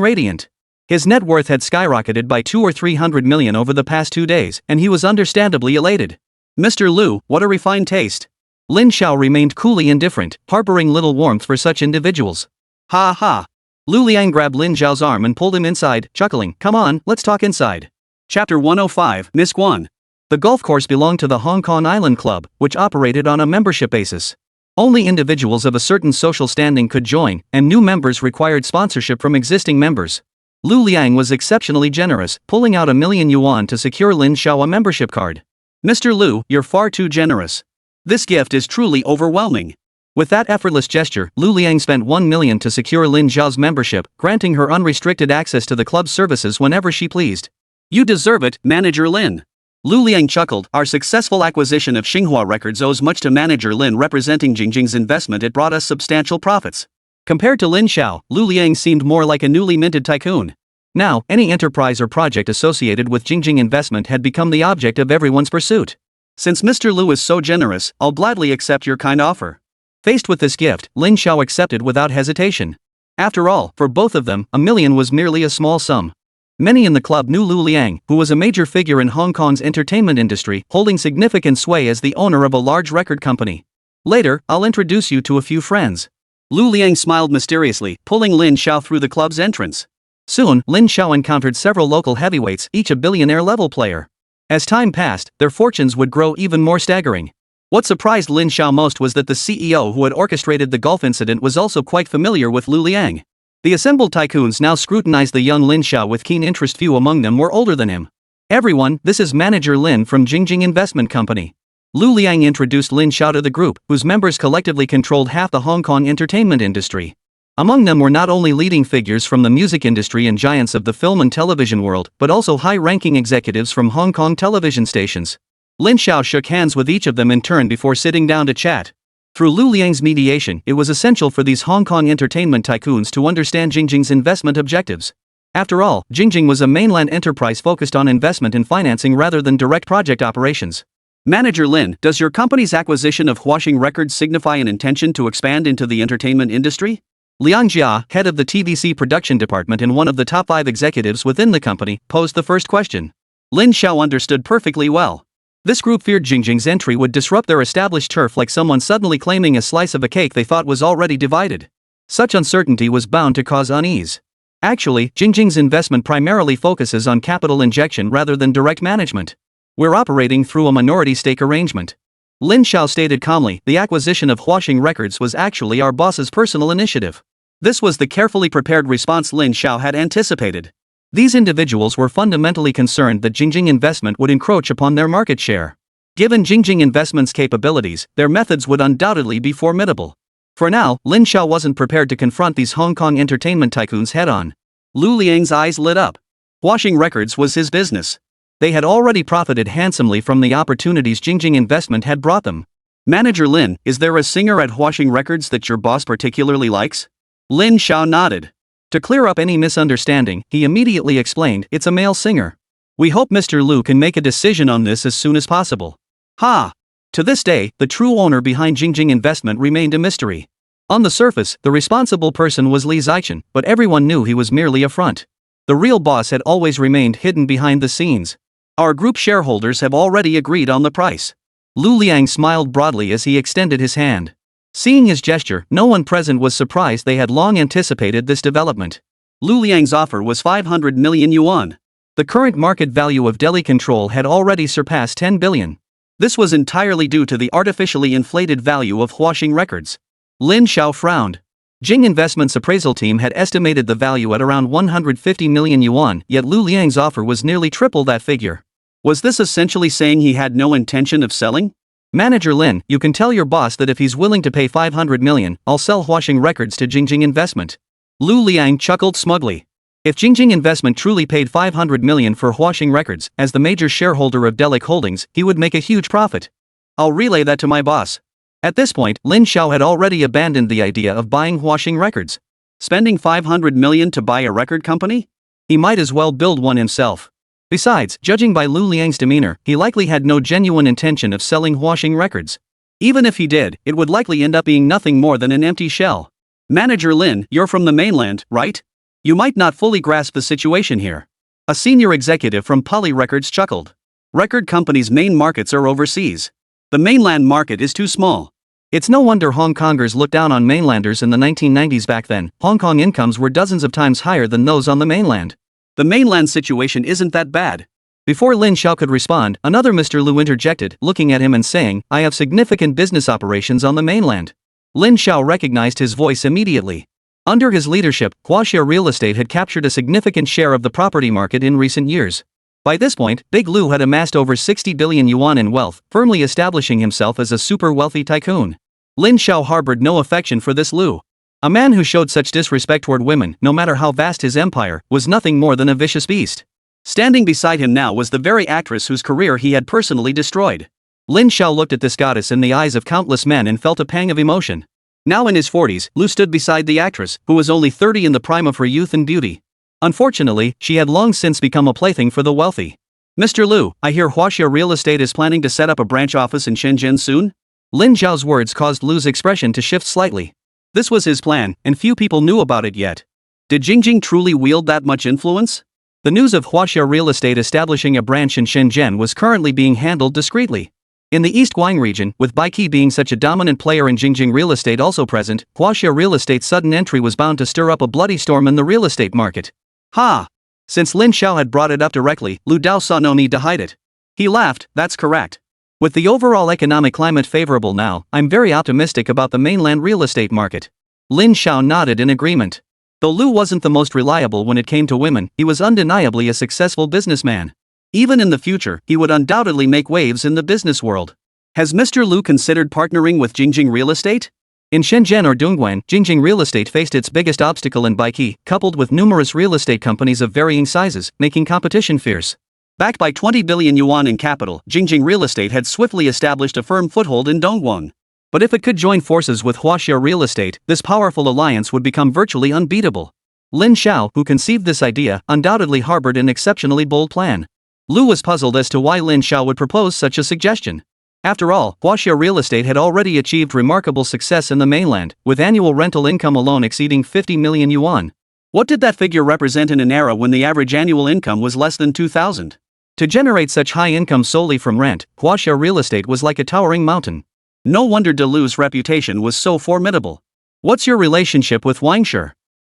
radiant. His net worth had skyrocketed by 200 or 300 million over the past 2 days, and he was understandably elated. Mr. Lu, what a refined taste. Lin Xiao remained coolly indifferent, harboring little warmth for such individuals. Ha ha. Lu Liang grabbed Lin Xiao's arm and pulled him inside, chuckling, come on, let's talk inside. Chapter 105, Miss Guan. The golf course belonged to the Hong Kong Island Club, which operated on a membership basis. Only individuals of a certain social standing could join, and new members required sponsorship from existing members. Lu Liang was exceptionally generous, pulling out $1,000,000 to secure Lin Xiao a membership card. Mr. Lu, you're far too generous. This gift is truly overwhelming. With that effortless gesture, Lu Liang spent 1 million to secure Lin Xiao's membership, granting her unrestricted access to the club's services whenever she pleased. You deserve it, Manager Lin. Lu Liang chuckled, our successful acquisition of Xinhua Records owes much to Manager Lin representing Jingjing's investment. It brought us substantial profits. Compared to Lin Xiao, Lu Liang seemed more like a newly minted tycoon. Now, any enterprise or project associated with Jingjing investment had become the object of everyone's pursuit. Since Mr. Lu is so generous, I'll gladly accept your kind offer. Faced with this gift, Lin Xiao accepted without hesitation. After all, for both of them, $1 million was merely a small sum. Many in the club knew Lu Liang, who was a major figure in Hong Kong's entertainment industry, holding significant sway as the owner of a large record company. Later, I'll introduce you to a few friends. Lu Liang smiled mysteriously, pulling Lin Xiao through the club's entrance. Soon, Lin Xiao encountered several local heavyweights, each a billionaire-level player. As time passed, their fortunes would grow even more staggering. What surprised Lin Xiao most was that the CEO who had orchestrated the golf incident was also quite familiar with Lu Liang. The assembled tycoons now scrutinized the young Lin Xiao with keen interest. Few among them were older than him. Everyone, this is Manager Lin from Jingjing Investment Company. Lu Liang introduced Lin Xiao to the group, whose members collectively controlled half the Hong Kong entertainment industry. Among them were not only leading figures from the music industry and giants of the film and television world, but also high-ranking executives from Hong Kong television stations. Lin Xiao shook hands with each of them in turn before sitting down to chat. Through Lu Liang's mediation, it was essential for these Hong Kong entertainment tycoons to understand Jingjing's investment objectives. After all, Jingjing was a mainland enterprise focused on investment and financing rather than direct project operations. Manager Lin, does your company's acquisition of Huaxing Records signify an intention to expand into the entertainment industry? Liang Jia, head of the TVC production department and one of the top 5 executives within the company, posed the first question. Lin Xiao understood perfectly well. This group feared Jingjing's entry would disrupt their established turf like someone suddenly claiming a slice of a cake they thought was already divided. Such uncertainty was bound to cause unease. Actually, Jingjing's investment primarily focuses on capital injection rather than direct management. We're operating through a minority stake arrangement. Lin Xiao stated calmly, the acquisition of Huaxing Records was actually our boss's personal initiative. This was the carefully prepared response Lin Xiao had anticipated. These individuals were fundamentally concerned that Jingjing investment would encroach upon their market share. Given Jingjing investment's capabilities, their methods would undoubtedly be formidable. For now, Lin Xiao wasn't prepared to confront these Hong Kong entertainment tycoons head-on. Lu Liang's eyes lit up. Huaxing Records was his business. They had already profited handsomely from the opportunities Jingjing investment had brought them. Manager Lin, is there a singer at Huaxing Records that your boss particularly likes? Lin Xiao nodded. To clear up any misunderstanding, he immediately explained, it's a male singer. We hope Mr. Lu can make a decision on this as soon as possible. Ha! To this day, the true owner behind Jingjing investment remained a mystery. On the surface, the responsible person was Li Zichen, but everyone knew he was merely a front. The real boss had always remained hidden behind the scenes. Our group shareholders have already agreed on the price. Lu Liang smiled broadly as he extended his hand. Seeing his gesture, no one present was surprised. They had long anticipated this development. Lu Liang's offer was 500 million yuan. The current market value of Delhi Control had already surpassed 10 billion. This was entirely due to the artificially inflated value of Huaxing Records. Lin Xiao frowned. Jing Investment's appraisal team had estimated the value at around 150 million yuan, yet Lu Liang's offer was nearly triple that figure. Was this essentially saying he had no intention of selling? Manager Lin, you can tell your boss that if he's willing to pay 500 million, I'll sell Huaxing Records to Jingjing Investment. Lu Liang chuckled smugly. If Jingjing Investment truly paid 500 million for Huaxing Records, as the major shareholder of Delic Holdings, he would make a huge profit. I'll relay that to my boss. At this point, Lin Xiao had already abandoned the idea of buying Huaxing Records. Spending 500 million to buy a record company? He might as well build one himself. Besides, judging by Lu Liang's demeanor, he likely had no genuine intention of selling Huaxing Records. Even if he did, it would likely end up being nothing more than an empty shell. Manager Lin, you're from the mainland, right? You might not fully grasp the situation here. A senior executive from Poly Records chuckled. Record companies' main markets are overseas. The mainland market is too small. It's no wonder Hong Kongers looked down on mainlanders in the 1990s. Back then, Hong Kong incomes were dozens of times higher than those on the mainland. The mainland situation isn't that bad. Before Lin Xiao could respond, another Mr. Lu interjected, looking at him and saying, I have significant business operations on the mainland. Lin Xiao recognized his voice immediately. Under his leadership, Huaxia Real Estate had captured a significant share of the property market in recent years. By this point, Big Lu had amassed over 60 billion yuan in wealth, firmly establishing himself as a super wealthy tycoon. Lin Xiao harbored no affection for this Lu. A man who showed such disrespect toward women, no matter how vast his empire, was nothing more than a vicious beast. Standing beside him now was the very actress whose career he had personally destroyed. Lin Xiao looked at this goddess in the eyes of countless men and felt a pang of emotion. Now in his 40s, Lu stood beside the actress, who was only 30 in the prime of her youth and beauty. Unfortunately, she had long since become a plaything for the wealthy. Mr. Lu, I hear Huaxia Real Estate is planning to set up a branch office in Shenzhen soon? Lin Xiao's words caused Lu's expression to shift slightly. This was his plan, and few people knew about it yet. Did Jingjing truly wield that much influence? The news of Huaxia Real Estate establishing a branch in Shenzhen was currently being handled discreetly. In the East Guang region, with Baiki being such a dominant player and Jingjing Real Estate also present, Huaxia Real Estate's sudden entry was bound to stir up a bloody storm in the real estate market. Ha! Since Lin Xiao had brought it up directly, Lu Dao saw no need to hide it. He laughed, that's correct. With the overall economic climate favorable now, I'm very optimistic about the mainland real estate market. Lin Xiao nodded in agreement. Though Lu wasn't the most reliable when it came to women, he was undeniably a successful businessman. Even in the future, he would undoubtedly make waves in the business world. Has Mr. Lu considered partnering with Jingjing Real Estate? In Shenzhen or Dongguan, Jingjing Real Estate faced its biggest obstacle in Baiki, coupled with numerous real estate companies of varying sizes, making competition fierce. Backed by 20 billion yuan in capital, Jingjing Real Estate had swiftly established a firm foothold in Dongguan. But if it could join forces with Huaxia Real Estate, this powerful alliance would become virtually unbeatable. Lin Xiao, who conceived this idea, undoubtedly harbored an exceptionally bold plan. Lu was puzzled as to why Lin Xiao would propose such a suggestion. After all, Huaxia Real Estate had already achieved remarkable success in the mainland, with annual rental income alone exceeding 50 million yuan. What did that figure represent in an era when the average annual income was less than 2,000? To generate such high income solely from rent, Huaxia Real Estate was like a towering mountain. No wonder De Lu's reputation was so formidable. What's your relationship with Wang Shi?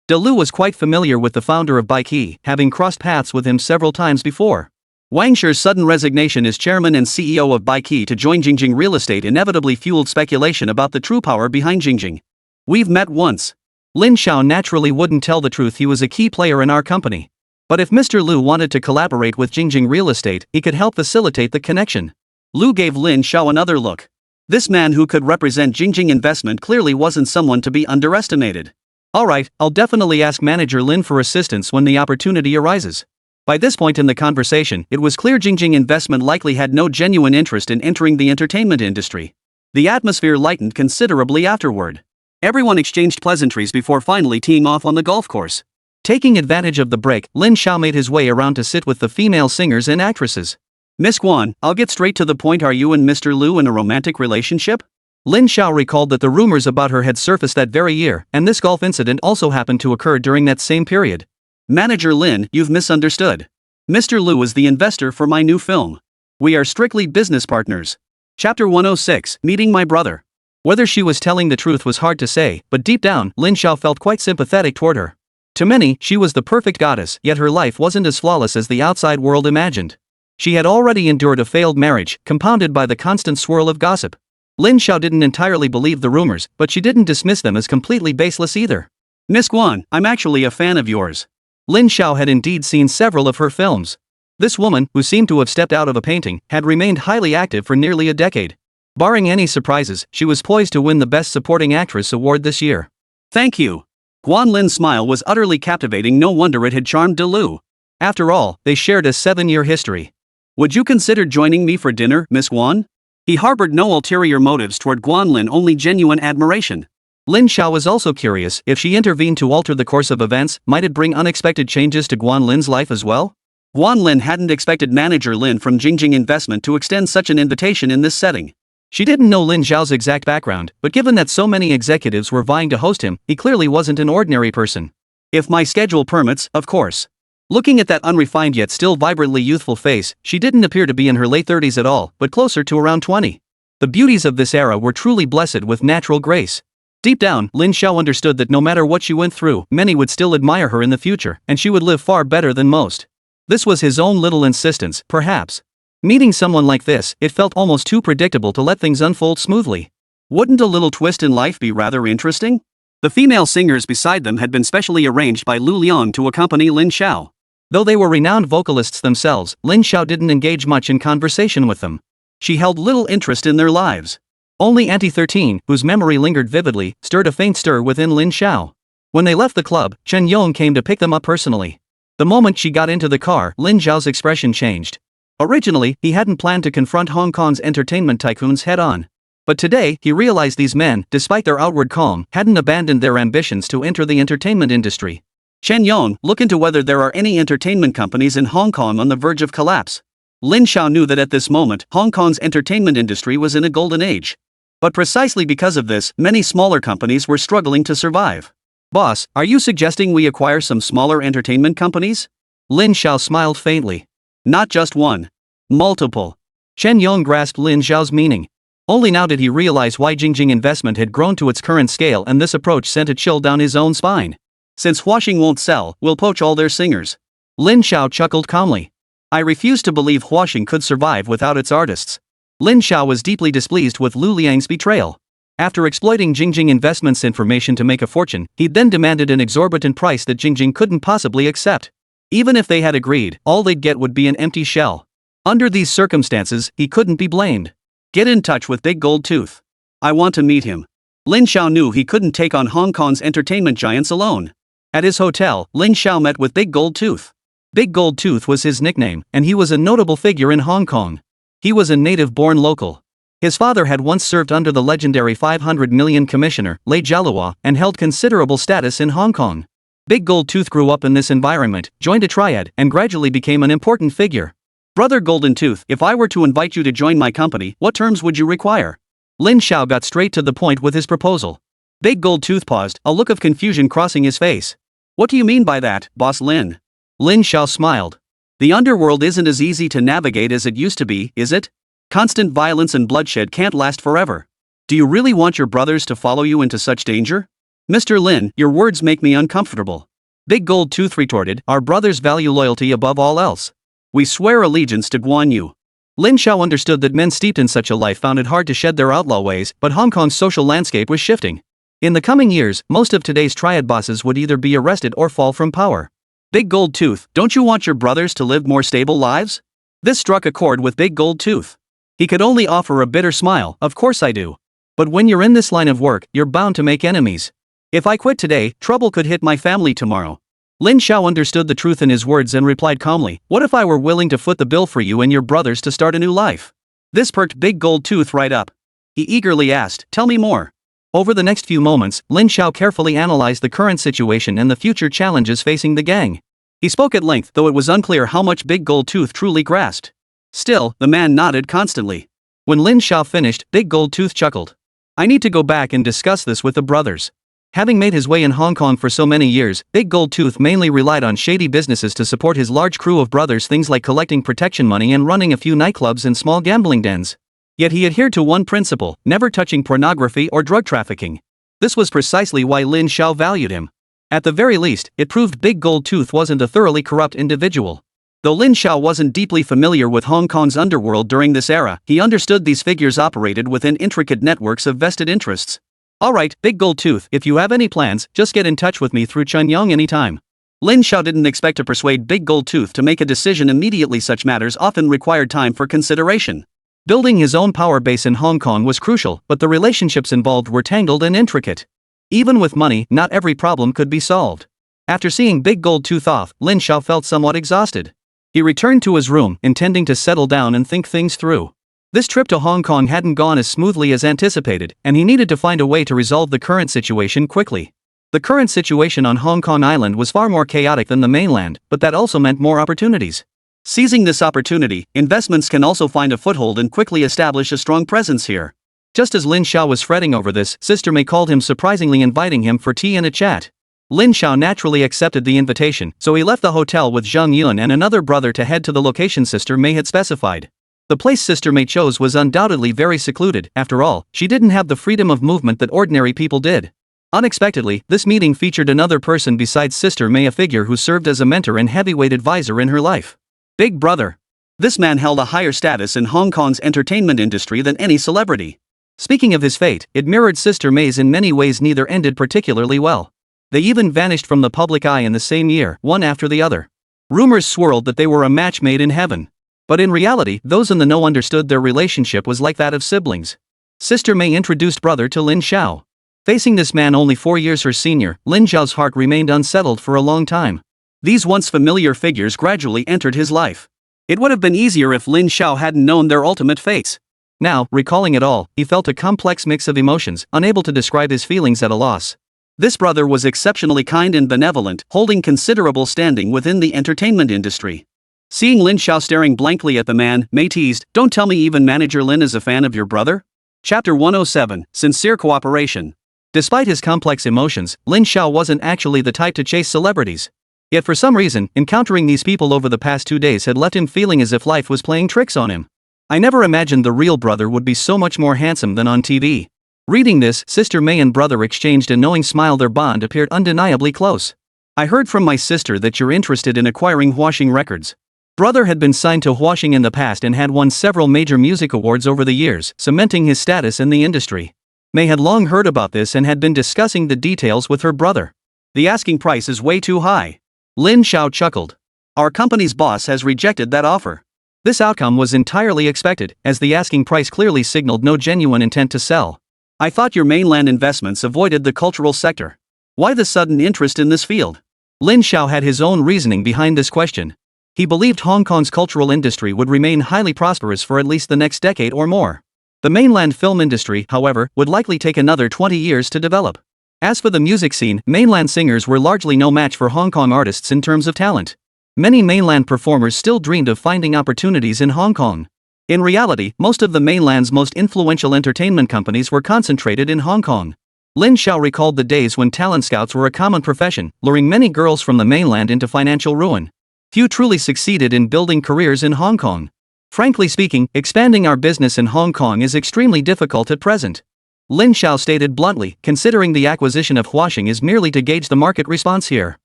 De Lu was quite familiar with the founder of Baiki, having crossed paths with him several times before. Wang Shi's sudden resignation as chairman and CEO of Baiki to join Jingjing Real Estate inevitably fueled speculation about the true power behind Jingjing. We've met once. Lin Xiao naturally wouldn't tell the truth, he was a key player in our company. But if Mr. Lu wanted to collaborate with Jingjing Real Estate, he could help facilitate the connection. Lu gave Lin Xiao another look. This man who could represent Jingjing Investment clearly wasn't someone to be underestimated. Alright, I'll definitely ask Manager Lin for assistance when the opportunity arises. By this point in the conversation, it was clear Jingjing Investment likely had no genuine interest in entering the entertainment industry. The atmosphere lightened considerably afterward. Everyone exchanged pleasantries before finally teeing off on the golf course. Taking advantage of the break, Lin Xiao made his way around to sit with the female singers and actresses. Miss Guan, I'll get straight to the point, are you and Mr. Lu in a romantic relationship? Lin Xiao recalled that the rumors about her had surfaced that very year, and this golf incident also happened to occur during that same period. Manager Lin, you've misunderstood. Mr. Lu is the investor for my new film. We are strictly business partners. Chapter 106, Meeting My Brother. Whether she was telling the truth was hard to say, but deep down, Lin Xiao felt quite sympathetic toward her. To many, she was the perfect goddess, yet her life wasn't as flawless as the outside world imagined. She had already endured a failed marriage, compounded by the constant swirl of gossip. Lin Xiao didn't entirely believe the rumors, but she didn't dismiss them as completely baseless either. Miss Guan, I'm actually a fan of yours. Lin Xiao had indeed seen several of her films. This woman, who seemed to have stepped out of a painting, had remained highly active for nearly a decade. Barring any surprises, she was poised to win the Best Supporting Actress award this year. Thank you. Guan Lin's smile was utterly captivating, no wonder it had charmed De Lu. After all, they shared a 7-year history. Would you consider joining me for dinner, Miss Guan? He harbored no ulterior motives toward Guan Lin, only genuine admiration. Lin Xiao was also curious if she intervened to alter the course of events, might it bring unexpected changes to Guan Lin's life as well? Guan Lin hadn't expected manager Lin from Jingjing Investment to extend such an invitation in this setting. She didn't know Lin Xiao's exact background, but given that so many executives were vying to host him, he clearly wasn't an ordinary person. If my schedule permits, of course. Looking at that unrefined yet still vibrantly youthful face, she didn't appear to be in her late 30s at all, but closer to around 20. The beauties of this era were truly blessed with natural grace. Deep down, Lin Xiao understood that no matter what she went through, many would still admire her in the future, and she would live far better than most. This was his own little insistence, perhaps. Meeting someone like this, it felt almost too predictable to let things unfold smoothly. Wouldn't a little twist in life be rather interesting? The female singers beside them had been specially arranged by Lu Liang to accompany Lin Xiao. Though they were renowned vocalists themselves, Lin Xiao didn't engage much in conversation with them. She held little interest in their lives. Only Auntie 13, whose memory lingered vividly, stirred a faint stir within Lin Xiao. When they left the club, Chen Yong came to pick them up personally. The moment she got into the car, Lin Xiao's expression changed. Originally, he hadn't planned to confront Hong Kong's entertainment tycoons head-on. But today, he realized these men, despite their outward calm, hadn't abandoned their ambitions to enter the entertainment industry. Chen Yong, look into whether there are any entertainment companies in Hong Kong on the verge of collapse. Lin Xiao knew that at this moment, Hong Kong's entertainment industry was in a golden age. But precisely because of this, many smaller companies were struggling to survive. Boss, are you suggesting we acquire some smaller entertainment companies? Lin Xiao smiled faintly. Not just one. Multiple. Chen Yong grasped Lin Xiao's meaning. Only now did he realize why Jingjing Investment had grown to its current scale, and this approach sent a chill down his own spine. Since washing won't sell, we'll poach all their singers. Lin Xiao chuckled calmly. I refuse to believe washing could survive without its artists. Lin Xiao was deeply displeased with Lu Liang's betrayal. After exploiting Jingjing Investment's information to make a fortune, he'd then demanded an exorbitant price that Jingjing couldn't possibly accept. Even if they had agreed, all they'd get would be an empty shell. Under these circumstances, he couldn't be blamed. Get in touch with Big Gold Tooth. I want to meet him. Lin Xiao knew he couldn't take on Hong Kong's entertainment giants alone. At his hotel, Lin Xiao met with Big Gold Tooth. Big Gold Tooth was his nickname, and he was a notable figure in Hong Kong. He was a native-born local. His father had once served under the legendary 500 million commissioner, Lei Jialua, and held considerable status in Hong Kong. Big Gold Tooth grew up in this environment, joined a triad, and gradually became an important figure. Brother Golden Tooth, if I were to invite you to join my company, what terms would you require? Lin Xiao got straight to the point with his proposal. Big Gold Tooth paused, a look of confusion crossing his face. What do you mean by that, Boss Lin? Lin Xiao smiled. The underworld isn't as easy to navigate as it used to be, is it? Constant violence and bloodshed can't last forever. Do you really want your brothers to follow you into such danger? Mr. Lin, your words make me uncomfortable. Big Gold Tooth retorted, our brothers value loyalty above all else. We swear allegiance to Guan Yu. Lin Xiao understood that men steeped in such a life found it hard to shed their outlaw ways, but Hong Kong's social landscape was shifting. In the coming years, most of today's triad bosses would either be arrested or fall from power. Big Gold Tooth, don't you want your brothers to live more stable lives? This struck a chord with Big Gold Tooth. He could only offer a bitter smile, of course I do. But when you're in this line of work, you're bound to make enemies. If I quit today, trouble could hit my family tomorrow. Lin Xiao understood the truth in his words and replied calmly, what if I were willing to foot the bill for you and your brothers to start a new life? This perked Big Gold Tooth right up. He eagerly asked, tell me more. Over the next few moments, Lin Xiao carefully analyzed the current situation and the future challenges facing the gang. He spoke at length, though it was unclear how much Big Gold Tooth truly grasped. Still, the man nodded constantly. When Lin Xiao finished, Big Gold Tooth chuckled. I need to go back and discuss this with the brothers. Having made his way in Hong Kong for so many years, Big Gold Tooth mainly relied on shady businesses to support his large crew of brothers, things like collecting protection money and running a few nightclubs and small gambling dens. Yet he adhered to one principle, never touching pornography or drug trafficking. This was precisely why Lin Xiao valued him. At the very least, it proved Big Gold Tooth wasn't a thoroughly corrupt individual. Though Lin Xiao wasn't deeply familiar with Hong Kong's underworld during this era, he understood these figures operated within intricate networks of vested interests. Alright, Big Gold Tooth, if you have any plans, just get in touch with me through Chunyong anytime. Lin Xiao didn't expect to persuade Big Gold Tooth to make a decision immediately. Such matters often required time for consideration. Building his own power base in Hong Kong was crucial, but the relationships involved were tangled and intricate. Even with money, not every problem could be solved. After seeing Big Gold Tooth off, Lin Xiao felt somewhat exhausted. He returned to his room, intending to settle down and think things through. This trip to Hong Kong hadn't gone as smoothly as anticipated, and he needed to find a way to resolve the current situation quickly. The current situation on Hong Kong Island was far more chaotic than the mainland, but that also meant more opportunities. Seizing this opportunity, investments can also find a foothold and quickly establish a strong presence here. Just as Lin Xiao was fretting over this, Sister May called him, surprisingly inviting him for tea and a chat. Lin Xiao naturally accepted the invitation, so he left the hotel with Zhang Yun and another brother to head to the location Sister May had specified. The place Sister May chose was undoubtedly very secluded. After all, she didn't have the freedom of movement that ordinary people did. Unexpectedly, this meeting featured another person besides Sister May, a figure who served as a mentor and heavyweight advisor in her life. Big Brother. This man held a higher status in Hong Kong's entertainment industry than any celebrity. Speaking of his fate, it mirrored Sister May's in many ways. Neither ended particularly well. They even vanished from the public eye in the same year, one after the other. Rumors swirled that they were a match made in heaven. But in reality, those in the know understood their relationship was like that of siblings. Sister May introduced brother to Lin Xiao. Facing this man only 4 years her senior, Lin Xiao's heart remained unsettled for a long time. These once familiar figures gradually entered his life. It would have been easier if Lin Xiao hadn't known their ultimate fates. Now, recalling it all, he felt a complex mix of emotions, unable to describe his feelings at a loss. This brother was exceptionally kind and benevolent, holding considerable standing within the entertainment industry. Seeing Lin Xiao staring blankly at the man, May teased, "Don't tell me even Manager Lin is a fan of your brother?" Chapter 107, Sincere Cooperation. Despite his complex emotions, Lin Xiao wasn't actually the type to chase celebrities. Yet for some reason, encountering these people over the past 2 days had left him feeling as if life was playing tricks on him. I never imagined the real brother would be so much more handsome than on TV. Reading this, Sister May and brother exchanged a knowing smile. Their bond appeared undeniably close. "I heard from my sister that you're interested in acquiring Huashing Records." Brother had been signed to Huashing in the past and had won several major music awards over the years, cementing his status in the industry. May had long heard about this and had been discussing the details with her brother. "The asking price is way too high." Lin Xiao chuckled. "Our company's boss has rejected that offer." This outcome was entirely expected, as the asking price clearly signaled no genuine intent to sell. "I thought your mainland investments avoided the cultural sector. Why the sudden interest in this field?" Lin Xiao had his own reasoning behind this question. He believed Hong Kong's cultural industry would remain highly prosperous for at least the next decade or more. The mainland film industry, however, would likely take another 20 years to develop. As for the music scene, mainland singers were largely no match for Hong Kong artists in terms of talent. Many mainland performers still dreamed of finding opportunities in Hong Kong. In reality, most of the mainland's most influential entertainment companies were concentrated in Hong Kong. Lin Xiao recalled the days when talent scouts were a common profession, luring many girls from the mainland into financial ruin. Few truly succeeded in building careers in Hong Kong. "Frankly speaking, expanding our business in Hong Kong is extremely difficult at present," Lin Xiao stated bluntly, considering the acquisition of Huashing is merely to gauge the market response here.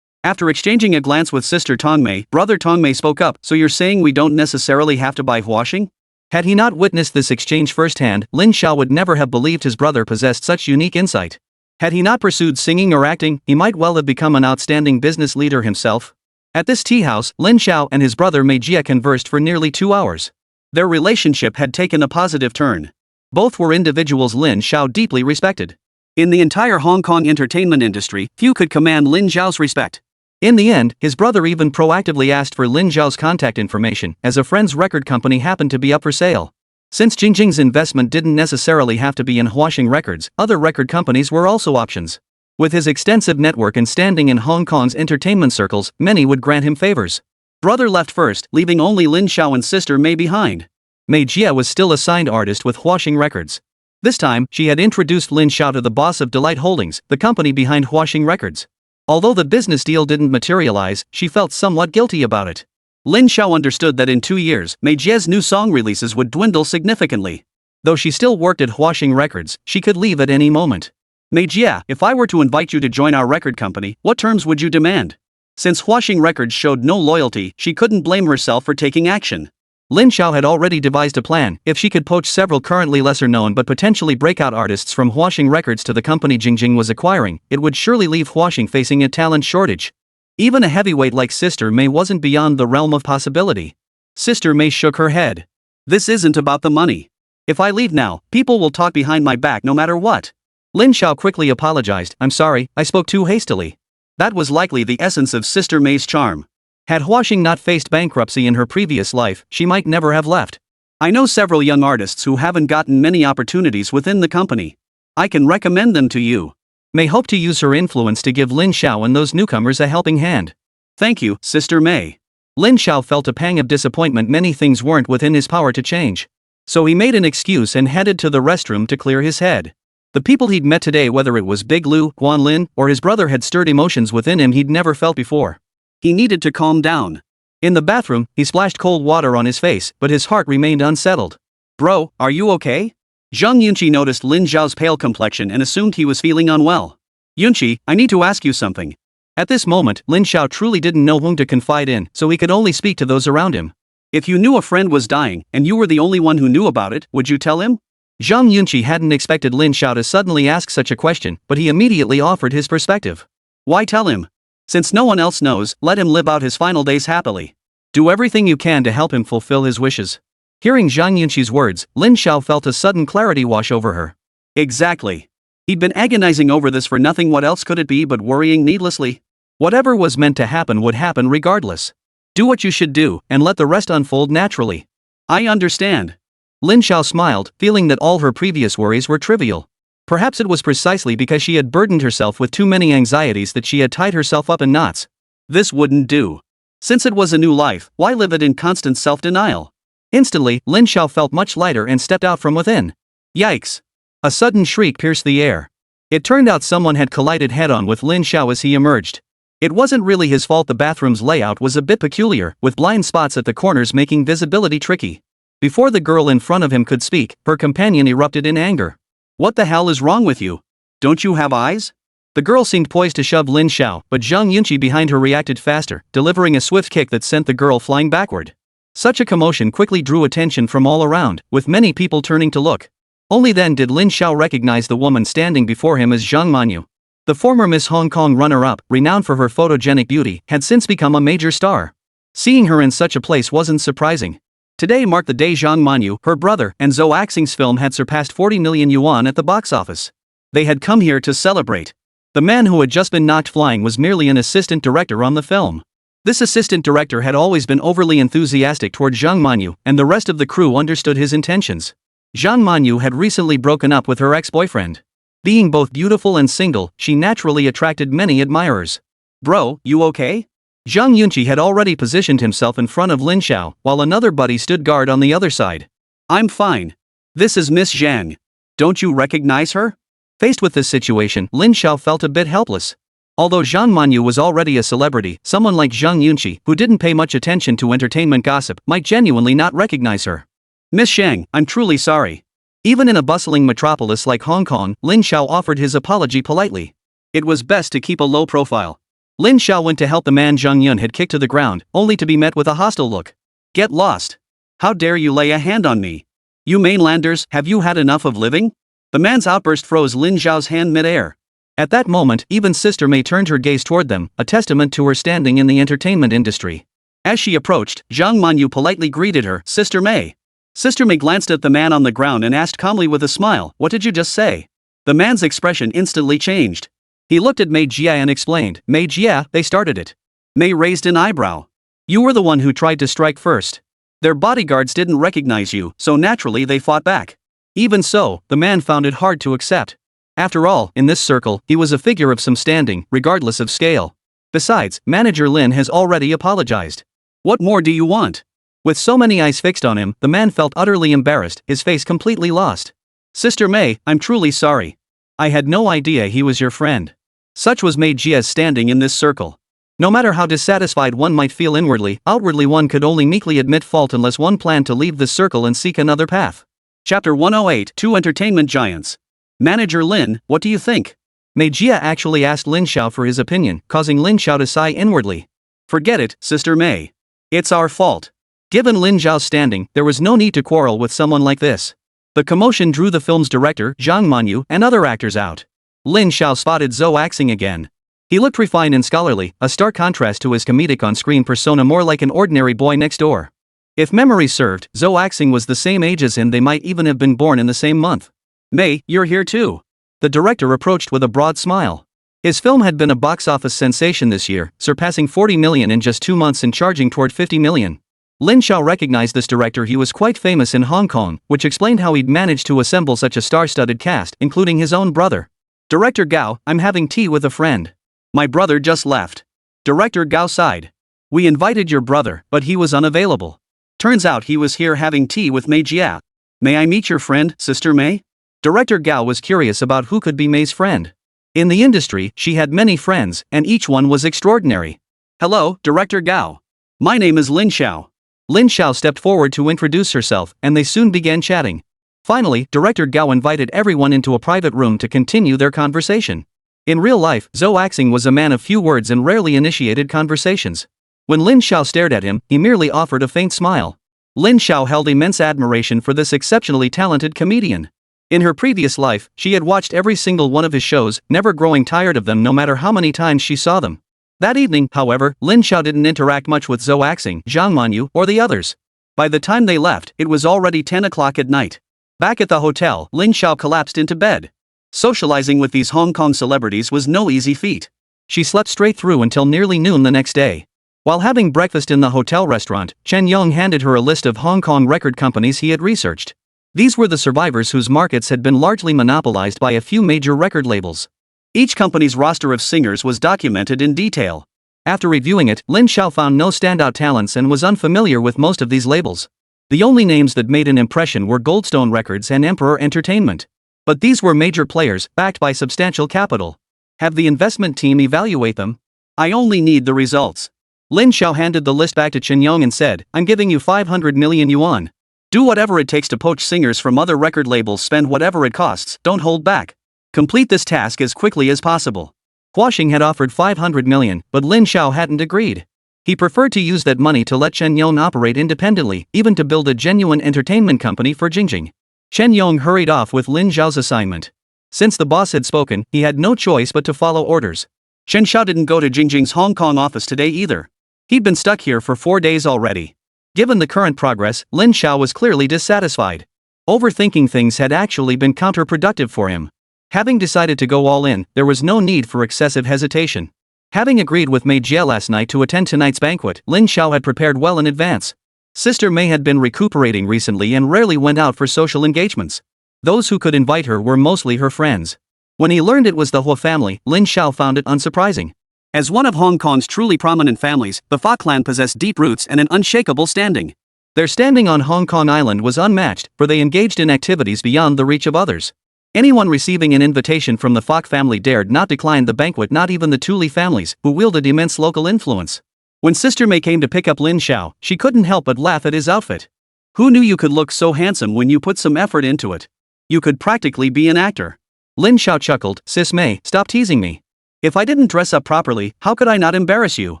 After exchanging a glance with Sister Tongmei, brother Tongmei spoke up, "So you're saying we don't necessarily have to buy Huashing?" Had he not witnessed this exchange firsthand, Lin Xiao would never have believed his brother possessed such unique insight. Had he not pursued singing or acting, he might well have become an outstanding business leader himself. At this tea house, Lin Xiao and his brother Mei Jia conversed for nearly 2 hours. Their relationship had taken a positive turn. Both were individuals Lin Xiao deeply respected. In the entire Hong Kong entertainment industry, few could command Lin Xiao's respect. In the end, his brother even proactively asked for Lin Xiao's contact information, as a friend's record company happened to be up for sale. Since Jingjing's investment didn't necessarily have to be in Huashing Records, other record companies were also options. With his extensive network and standing in Hong Kong's entertainment circles, many would grant him favors. Brother left first, leaving only Lin Xiao and sister Mei behind. Mei Jia was still a signed artist with Huashing Records. This time, she had introduced Lin Xiao to the boss of Delight Holdings, the company behind Huashing Records. Although the business deal didn't materialize, she felt somewhat guilty about it. Lin Xiao understood that in 2 years, Mei Jia's new song releases would dwindle significantly. Though she still worked at Huashing Records, she could leave at any moment. "Mei Jia, if I were to invite you to join our record company, what terms would you demand?" Since Huaxing records showed no loyalty, she couldn't blame herself for taking action. Lin Xiao had already devised a plan. If she could poach several currently lesser-known but potentially breakout artists from Huaxing Records to the company Jingjing was acquiring, it would surely leave Huaxing facing a talent shortage. Even a heavyweight like Sister May wasn't beyond the realm of possibility. Sister May shook her head. This isn't about the money. If I leave now, people will talk behind my back no matter what. Lin Xiao quickly apologized. I'm sorry, I spoke too hastily. That was likely the essence of Sister May's charm. Had Huaxing not faced bankruptcy in her previous life, she might never have left. I know several young artists who haven't gotten many opportunities within the company. I can recommend them to you. May hoped to use her influence to give Lin Xiao and those newcomers a helping hand. Thank you, Sister May. Lin Xiao felt a pang of disappointment. Many things weren't within his power to change. So he made an excuse and headed to the restroom to clear his head. The people he'd met today, whether it was Big Lu, Guan Lin, or his brother, had stirred emotions within him he'd never felt before. He needed to calm down. In the bathroom, he splashed cold water on his face, but his heart remained unsettled. Bro, are you okay? Zhang Yunqi noticed Lin Xiao's pale complexion and assumed he was feeling unwell. Yunqi, I need to ask you something. At this moment, Lin Xiao truly didn't know whom to confide in, so he could only speak to those around him. If you knew a friend was dying, and you were the only one who knew about it, would you tell him? Zhang Yunqi hadn't expected Lin Xiao to suddenly ask such a question, but he immediately offered his perspective. Why tell him? Since no one else knows, let him live out his final days happily. Do everything you can to help him fulfill his wishes. Hearing Zhang Yunqi's words, Lin Xiao felt a sudden clarity wash over her. Exactly. He'd been agonizing over this for nothing. What else could it be but worrying needlessly? Whatever was meant to happen would happen regardless. Do what you should do, and let the rest unfold naturally. I understand. Lin Xiao smiled, feeling that all her previous worries were trivial. Perhaps it was precisely because she had burdened herself with too many anxieties that she had tied herself up in knots. This wouldn't do. Since it was a new life, why live it in constant self-denial? Instantly, Lin Xiao felt much lighter and stepped out from within. Yikes! A sudden shriek pierced the air. It turned out someone had collided head-on with Lin Xiao as he emerged. It wasn't really his fault. The bathroom's layout was a bit peculiar, with blind spots at the corners making visibility tricky. Before the girl in front of him could speak, her companion erupted in anger. What the hell is wrong with you? Don't you have eyes? The girl seemed poised to shove Lin Xiao, but Zhang Yunqi behind her reacted faster, delivering a swift kick that sent the girl flying backward. Such a commotion quickly drew attention from all around, with many people turning to look. Only then did Lin Xiao recognize the woman standing before him as Zhang Manyu. The former Miss Hong Kong runner-up, renowned for her photogenic beauty, had since become a major star. Seeing her in such a place wasn't surprising. Today marked the day Zhang Manyu, her brother, and Zhou Axing's film had surpassed 40 million yuan at the box office. They had come here to celebrate. The man who had just been knocked flying was merely an assistant director on the film. This assistant director had always been overly enthusiastic toward Zhang Manyu, and the rest of the crew understood his intentions. Zhang Manyu had recently broken up with her ex-boyfriend. Being both beautiful and single, she naturally attracted many admirers. Bro, you okay? Zhang Yunqi had already positioned himself in front of Lin Xiao, while another buddy stood guard on the other side. I'm fine. This is Miss Zhang. Don't you recognize her? Faced with this situation, Lin Xiao felt a bit helpless. Although Zhang Manyu was already a celebrity, someone like Zhang Yunqi, who didn't pay much attention to entertainment gossip, might genuinely not recognize her. Miss Zhang, I'm truly sorry. Even in a bustling metropolis like Hong Kong, Lin Xiao offered his apology politely. It was best to keep a low profile. Lin Xiao went to help the man Zhang Yun had kicked to the ground, only to be met with a hostile look. Get lost. How dare you lay a hand on me? You mainlanders, have you had enough of living? The man's outburst froze Lin Xiao's hand mid-air. At that moment, even Sister May turned her gaze toward them, a testament to her standing in the entertainment industry. As she approached, Zhang Manyu politely greeted her, Sister May. Sister May glanced at the man on the ground and asked calmly with a smile, what did you just say? The man's expression instantly changed. He looked at Mei Jia and explained, Mei Jia, they started it. Mei raised an eyebrow. You were the one who tried to strike first. Their bodyguards didn't recognize you, so naturally they fought back. Even so, the man found it hard to accept. After all, in this circle, he was a figure of some standing, regardless of scale. Besides, Manager Lin has already apologized. What more do you want? With so many eyes fixed on him, the man felt utterly embarrassed, his face completely lost. Sister May, I'm truly sorry. I had no idea he was your friend. Such was Mei Jia's standing in this circle. No matter how dissatisfied one might feel inwardly, outwardly one could only meekly admit fault unless one planned to leave the circle and seek another path. Chapter 108, Two Entertainment Giants. Manager Lin, what do you think? Mei Jia actually asked Lin Xiao for his opinion, causing Lin Xiao to sigh inwardly. Forget it, Sister Mei. It's our fault. Given Lin Xiao's standing, there was no need to quarrel with someone like this. The commotion drew the film's director, Zhang Manyu, and other actors out. Lin Xiao spotted Zhou Axing again. He looked refined and scholarly, a stark contrast to his comedic on-screen persona, more like an ordinary boy next door. If memory served, Zhou Axing was the same age as him. They might even have been born in the same month. Mei, you're here too. The director approached with a broad smile. His film had been a box office sensation this year, surpassing 40 million in just 2 months and charging toward 50 million. Lin Xiao recognized this director. He was quite famous in Hong Kong, which explained how he'd managed to assemble such a star-studded cast, including his own brother. Director Gao, I'm having tea with a friend. My brother just left. Director Gao sighed. We invited your brother, but he was unavailable. Turns out he was here having tea with Mei Jia. May I meet your friend, Sister Mei? Director Gao was curious about who could be Mei's friend. In the industry, she had many friends, and each one was extraordinary. Hello, Director Gao. My name is Lin Xiao. Lin Xiao stepped forward to introduce herself, and they soon began chatting. Finally, Director Gao invited everyone into a private room to continue their conversation. In real life, Zhou Axing was a man of few words and rarely initiated conversations. When Lin Xiao stared at him, he merely offered a faint smile. Lin Xiao held immense admiration for this exceptionally talented comedian. In her previous life, she had watched every single one of his shows, never growing tired of them no matter how many times she saw them. That evening, however, Lin Xiao didn't interact much with Zhou Axing, Zhang Manyu, or the others. By the time they left, it was already 10 o'clock at night. Back at the hotel, Lin Xiao collapsed into bed. Socializing with these Hong Kong celebrities was no easy feat. She slept straight through until nearly noon the next day. While having breakfast in the hotel restaurant, Chen Yong handed her a list of Hong Kong record companies he had researched. These were the survivors whose markets had been largely monopolized by a few major record labels. Each company's roster of singers was documented in detail. After reviewing it, Lin Xiao found no standout talents and was unfamiliar with most of these labels. The only names that made an impression were Goldstone Records and Emperor Entertainment. But these were major players, backed by substantial capital. Have the investment team evaluate them. I only need the results. Lin Xiao handed the list back to Chen Yong and said, I'm giving you 500 million yuan. Do whatever it takes to poach singers from other record labels, spend whatever it costs, don't hold back. Complete this task as quickly as possible. Hua Xing had offered 500 million, but Lin Xiao hadn't agreed. He preferred to use that money to let Chen Yong operate independently, even to build a genuine entertainment company for Jingjing. Chen Yong hurried off with Lin Xiao's assignment. Since the boss had spoken, he had no choice but to follow orders. Chen Xiao didn't go to Jingjing's Hong Kong office today either. He'd been stuck here for 4 days already. Given the current progress, Lin Xiao was clearly dissatisfied. Overthinking things had actually been counterproductive for him. Having decided to go all in, there was no need for excessive hesitation. Having agreed with Mei Jia last night to attend tonight's banquet, Lin Xiao had prepared well in advance. Sister Mei had been recuperating recently and rarely went out for social engagements. Those who could invite her were mostly her friends. When he learned it was the Hua family, Lin Xiao found it unsurprising. As one of Hong Kong's truly prominent families, the Fa clan possessed deep roots and an unshakable standing. Their standing on Hong Kong Island was unmatched, for they engaged in activities beyond the reach of others. Anyone receiving an invitation from the Fok family dared not decline the banquet, not even the Tuli families, who wielded immense local influence. When Sister Mei came to pick up Lin Xiao, she couldn't help but laugh at his outfit. Who knew you could look so handsome when you put some effort into it? You could practically be an actor. Lin Xiao chuckled, Sis Mei, stop teasing me. If I didn't dress up properly, how could I not embarrass you?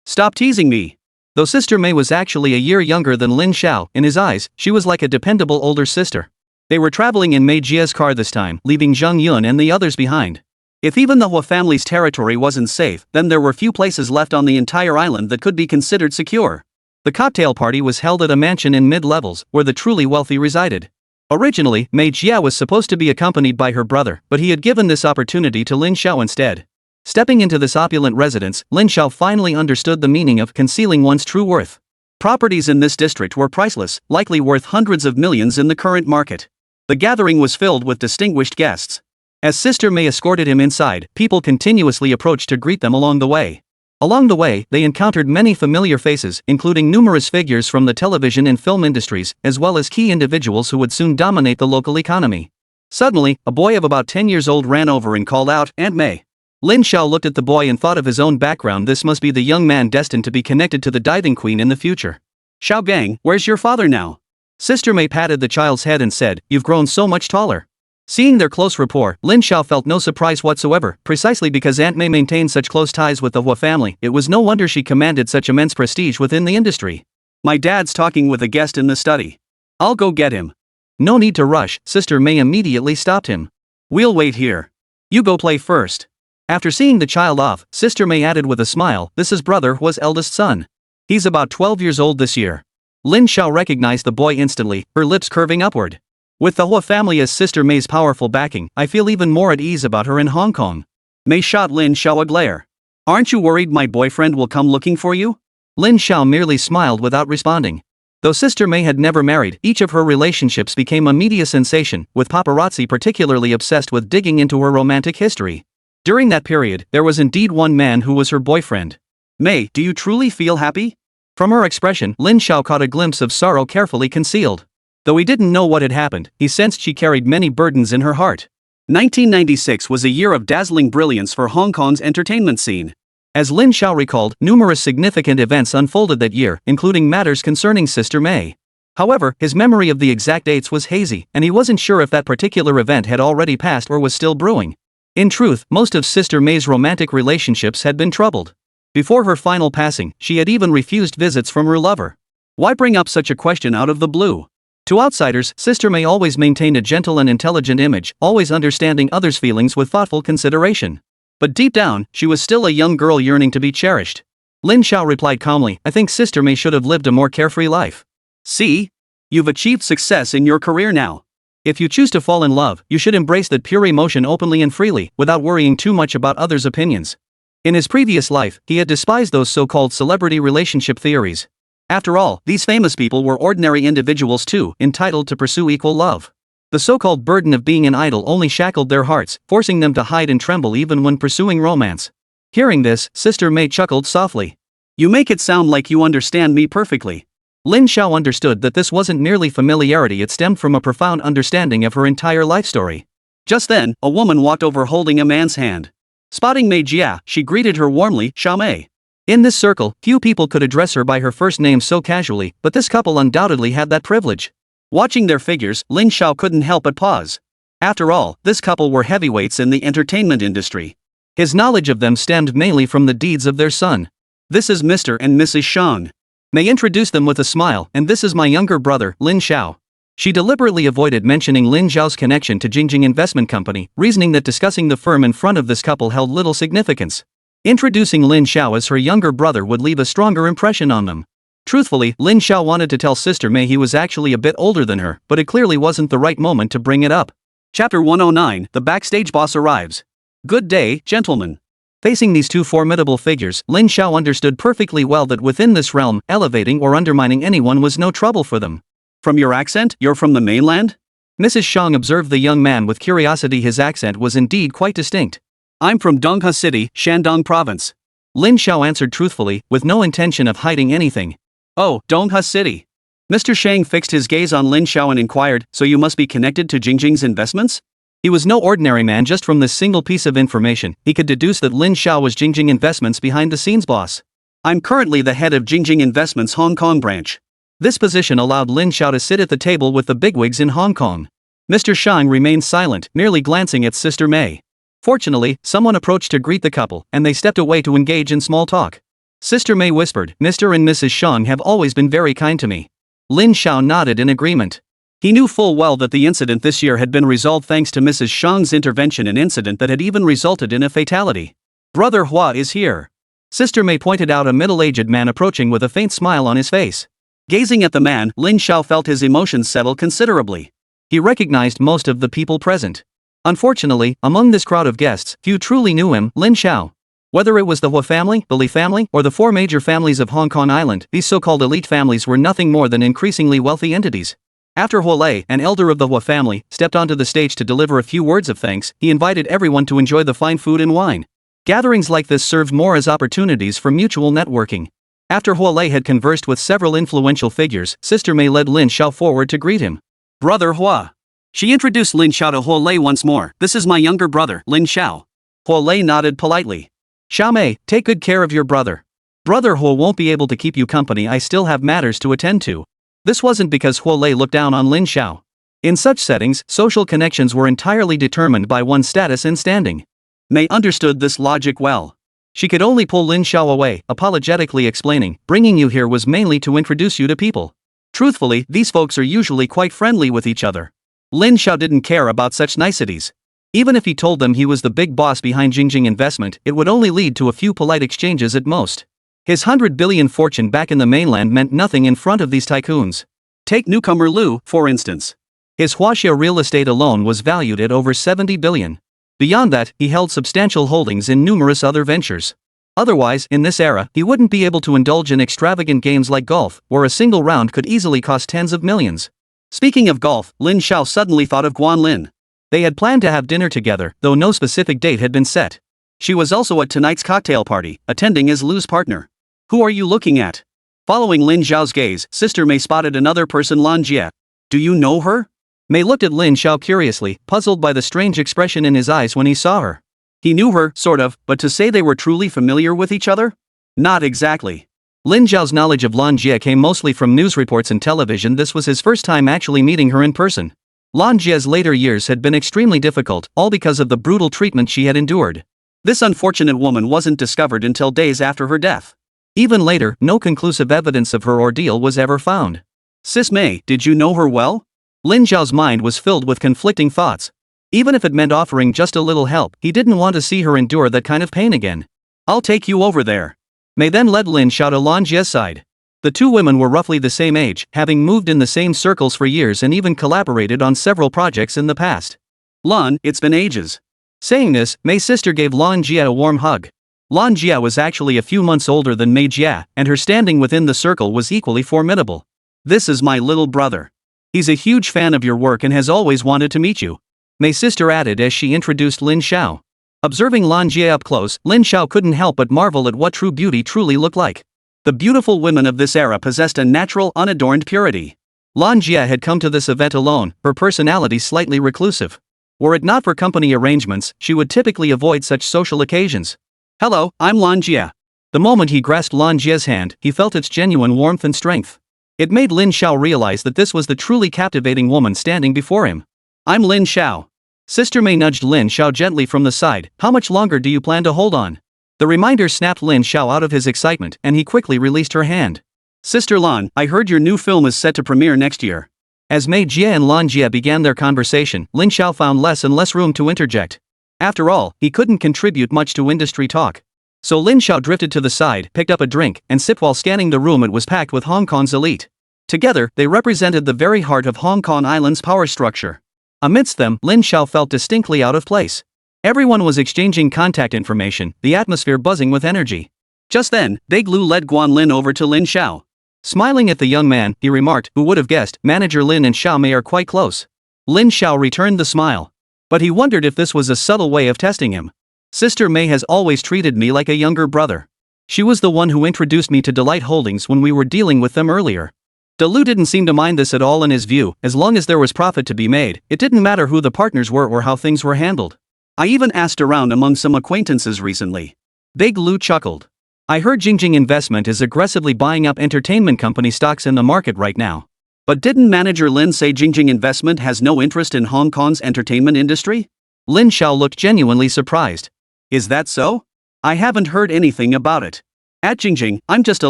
Stop teasing me. Though Sister Mei was actually a year younger than Lin Xiao, in his eyes, she was like a dependable older sister. They were traveling in Mei Jia's car this time, leaving Zheng Yun and the others behind. If even the Hua family's territory wasn't safe, then there were few places left on the entire island that could be considered secure. The cocktail party was held at a mansion in mid-levels, where the truly wealthy resided. Originally, Mei Jia was supposed to be accompanied by her brother, but he had given this opportunity to Lin Xiao instead. Stepping into this opulent residence, Lin Xiao finally understood the meaning of concealing one's true worth. Properties in this district were priceless, likely worth hundreds of millions in the current market. The gathering was filled with distinguished guests. As Sister Mei escorted him inside, people continuously approached to greet them along the way. Along the way, they encountered many familiar faces, including numerous figures from the television and film industries, as well as key individuals who would soon dominate the local economy. Suddenly, a boy of about 10 years old ran over and called out, Aunt Mei. Lin Xiao looked at the boy and thought of his own background. This must be the young man destined to be connected to the diving queen in the future. Xiao Gang, where's your father now? Sister Mei patted the child's head and said, You've grown so much taller. Seeing their close rapport, Lin Xiao felt no surprise whatsoever. Precisely because Aunt Mei maintained such close ties with the Hua family, it was no wonder she commanded such immense prestige within the industry. My dad's talking with a guest in the study. I'll go get him. No need to rush, Sister Mei immediately stopped him. We'll wait here. You go play first. After seeing the child off, Sister Mei added with a smile, this is brother Hua's eldest son. He's about 12 years old this year. Lin Xiao recognized the boy instantly, her lips curving upward. With the Hua family as Sister Mei's powerful backing, I feel even more at ease about her in Hong Kong. Mei shot Lin Xiao a glare. Aren't you worried my boyfriend will come looking for you? Lin Xiao merely smiled without responding. Though Sister Mei had never married, each of her relationships became a media sensation, with paparazzi particularly obsessed with digging into her romantic history. During that period, there was indeed one man who was her boyfriend. Mei, do you truly feel happy? From her expression, Lin Xiao caught a glimpse of sorrow carefully concealed. Though he didn't know what had happened, he sensed she carried many burdens in her heart. 1996 was a year of dazzling brilliance for Hong Kong's entertainment scene. As Lin Xiao recalled, numerous significant events unfolded that year, including matters concerning Sister Mei. However, his memory of the exact dates was hazy, and he wasn't sure if that particular event had already passed or was still brewing. In truth, most of Sister Mei's romantic relationships had been troubled. Before her final passing, she had even refused visits from her lover. Why bring up such a question out of the blue? To outsiders, Sister Mei always maintained a gentle and intelligent image, always understanding others' feelings with thoughtful consideration. But deep down, she was still a young girl yearning to be cherished. Lin Xiao replied calmly, I think Sister Mei should have lived a more carefree life. See? You've achieved success in your career now. If you choose to fall in love, you should embrace that pure emotion openly and freely, without worrying too much about others' opinions. In his previous life, he had despised those so-called celebrity relationship theories. After all, these famous people were ordinary individuals too, entitled to pursue equal love. The so-called burden of being an idol only shackled their hearts, forcing them to hide and tremble even when pursuing romance. Hearing this, Sister Mei chuckled softly. You make it sound like you understand me perfectly. Lin Xiao understood that this wasn't merely familiarity, it stemmed from a profound understanding of her entire life story. Just then, a woman walked over holding a man's hand. Spotting Mei Jia, she greeted her warmly, Xiao Mei. In this circle, few people could address her by her first name so casually, but this couple undoubtedly had that privilege. Watching their figures, Lin Xiao couldn't help but pause. After all, this couple were heavyweights in the entertainment industry. His knowledge of them stemmed mainly from the deeds of their son. This is Mr. and Mrs. Shang. Mei introduced them with a smile, and this is my younger brother, Lin Xiao. She deliberately avoided mentioning Lin Xiao's connection to Jingjing Investment Company, reasoning that discussing the firm in front of this couple held little significance. Introducing Lin Xiao as her younger brother would leave a stronger impression on them. Truthfully, Lin Xiao wanted to tell Sister Mei he was actually a bit older than her, but it clearly wasn't the right moment to bring it up. Chapter 109, The Backstage Boss Arrives. Good day, gentlemen. Facing these two formidable figures, Lin Xiao understood perfectly well that within this realm, elevating or undermining anyone was no trouble for them. From your accent, you're from the mainland? Mrs. Shang observed the young man with curiosity. His accent was indeed quite distinct. I'm from Donghua City, Shandong Province. Lin Xiao answered truthfully, with no intention of hiding anything. Oh, Donghua City. Mr. Shang fixed his gaze on Lin Xiao and inquired, so you must be connected to Jingjing's investments? He was no ordinary man. Just from this single piece of information, he could deduce that Lin Xiao was Jingjing Investments' behind-the-scenes boss. I'm currently the head of Jingjing Investments' Hong Kong branch. This position allowed Lin Xiao to sit at the table with the bigwigs in Hong Kong. Mr. Shang remained silent, merely glancing at Sister Mei. Fortunately, someone approached to greet the couple, and they stepped away to engage in small talk. Sister Mei whispered, Mr. and Mrs. Shang have always been very kind to me. Lin Xiao nodded in agreement. He knew full well that the incident this year had been resolved thanks to Mrs. Shang's intervention, an incident that had even resulted in a fatality. Brother Hua is here. Sister Mei pointed out a middle-aged man approaching with a faint smile on his face. Gazing at the man, Lin Xiao felt his emotions settle considerably. He recognized most of the people present. Unfortunately, among this crowd of guests, few truly knew him, Lin Xiao. Whether it was the Hua family, the Li family, or the four major families of Hong Kong Island, these so-called elite families were nothing more than increasingly wealthy entities. After Hua Lei, an elder of the Hua family, stepped onto the stage to deliver a few words of thanks, he invited everyone to enjoy the fine food and wine. Gatherings like this served more as opportunities for mutual networking. After Hua Lei had conversed with several influential figures, Sister Mei led Lin Xiao forward to greet him. Brother Hua. She introduced Lin Xiao to Hua Lei once more. This is my younger brother, Lin Xiao. Hua Lei nodded politely. Xiao Mei, take good care of your brother. Brother Hua won't be able to keep you company. I still have matters to attend to. This wasn't because Hua Lei looked down on Lin Xiao. In such settings, social connections were entirely determined by one's status and standing. Mei understood this logic well. She could only pull Lin Xiao away, apologetically explaining, bringing you here was mainly to introduce you to people. Truthfully, these folks are usually quite friendly with each other. Lin Xiao didn't care about such niceties. Even if he told them he was the big boss behind Jingjing Investment, it would only lead to a few polite exchanges at most. His 100 billion fortune back in the mainland meant nothing in front of these tycoons. Take newcomer Lu, for instance. His Huaxia real estate alone was valued at over 70 billion. Beyond that, he held substantial holdings in numerous other ventures. Otherwise, in this era, he wouldn't be able to indulge in extravagant games like golf, where a single round could easily cost tens of millions. Speaking of golf, Lin Xiao suddenly thought of Guan Lin. They had planned to have dinner together, though no specific date had been set. She was also at tonight's cocktail party, attending as Lu's partner. Who are you looking at? Following Lin Xiao's gaze, Sister Mei spotted another person, Lan Jie. Do you know her? Mei looked at Lin Xiao curiously, puzzled by the strange expression in his eyes when he saw her. He knew her, sort of, but to say they were truly familiar with each other? Not exactly. Lin Xiao's knowledge of Lan Jie came mostly from news reports and television. This was his first time actually meeting her in person. Lan Jie's later years had been extremely difficult, all because of the brutal treatment she had endured. This unfortunate woman wasn't discovered until days after her death. Even later, no conclusive evidence of her ordeal was ever found. Sis Mei, did you know her well? Lin Xiao's mind was filled with conflicting thoughts. Even if it meant offering just a little help, he didn't want to see her endure that kind of pain again. I'll take you over there. Mei then led Lin Xiao to Lan Jie's side. The two women were roughly the same age, having moved in the same circles for years and even collaborated on several projects in the past. Lan, it's been ages. Saying this, Mei's sister gave Lan Jie a warm hug. Lan Jie was actually a few months older than Mei Jie, and her standing within the circle was equally formidable. This is my little brother. He's a huge fan of your work and has always wanted to meet you. Mei's sister added as she introduced Lin Xiao. Observing Lan Jie up close, Lin Xiao couldn't help but marvel at what true beauty truly looked like. The beautiful women of this era possessed a natural, unadorned purity. Lan Jie had come to this event alone, her personality slightly reclusive. Were it not for company arrangements, she would typically avoid such social occasions. Hello, I'm Lan Jie. The moment he grasped Lan Jie's hand, he felt its genuine warmth and strength. It made Lin Xiao realize that this was the truly captivating woman standing before him. I'm Lin Xiao. Sister Mei nudged Lin Xiao gently from the side. How much longer do you plan to hold on? The reminder snapped Lin Xiao out of his excitement, and he quickly released her hand. Sister Lan, I heard your new film is set to premiere next year. As Mei Jie and Lan Jie began their conversation, Lin Xiao found less and less room to interject. After all, he couldn't contribute much to industry talk. So Lin Xiao drifted to the side, picked up a drink, and sipped while scanning the room. It was packed with Hong Kong's elite. Together, they represented the very heart of Hong Kong Island's power structure. Amidst them, Lin Xiao felt distinctly out of place. Everyone was exchanging contact information, the atmosphere buzzing with energy. Just then, Big Lu led Guan Lin over to Lin Xiao. Smiling at the young man, he remarked, who would have guessed, Manager Lin and Xiao Mei are quite close. Lin Xiao returned the smile. But he wondered if this was a subtle way of testing him. Sister Mei has always treated me like a younger brother. She was the one who introduced me to Delight Holdings when we were dealing with them earlier. Lu didn't seem to mind this at all in his view. As long as there was profit to be made, it didn't matter who the partners were or how things were handled. I even asked around among some acquaintances recently. Big Lu chuckled. I heard Jingjing Investment is aggressively buying up entertainment company stocks in the market right now. But didn't Manager Lin say Jingjing Investment has no interest in Hong Kong's entertainment industry? Lin Xiao looked genuinely surprised. Is that so? I haven't heard anything about it. At Jingjing, I'm just a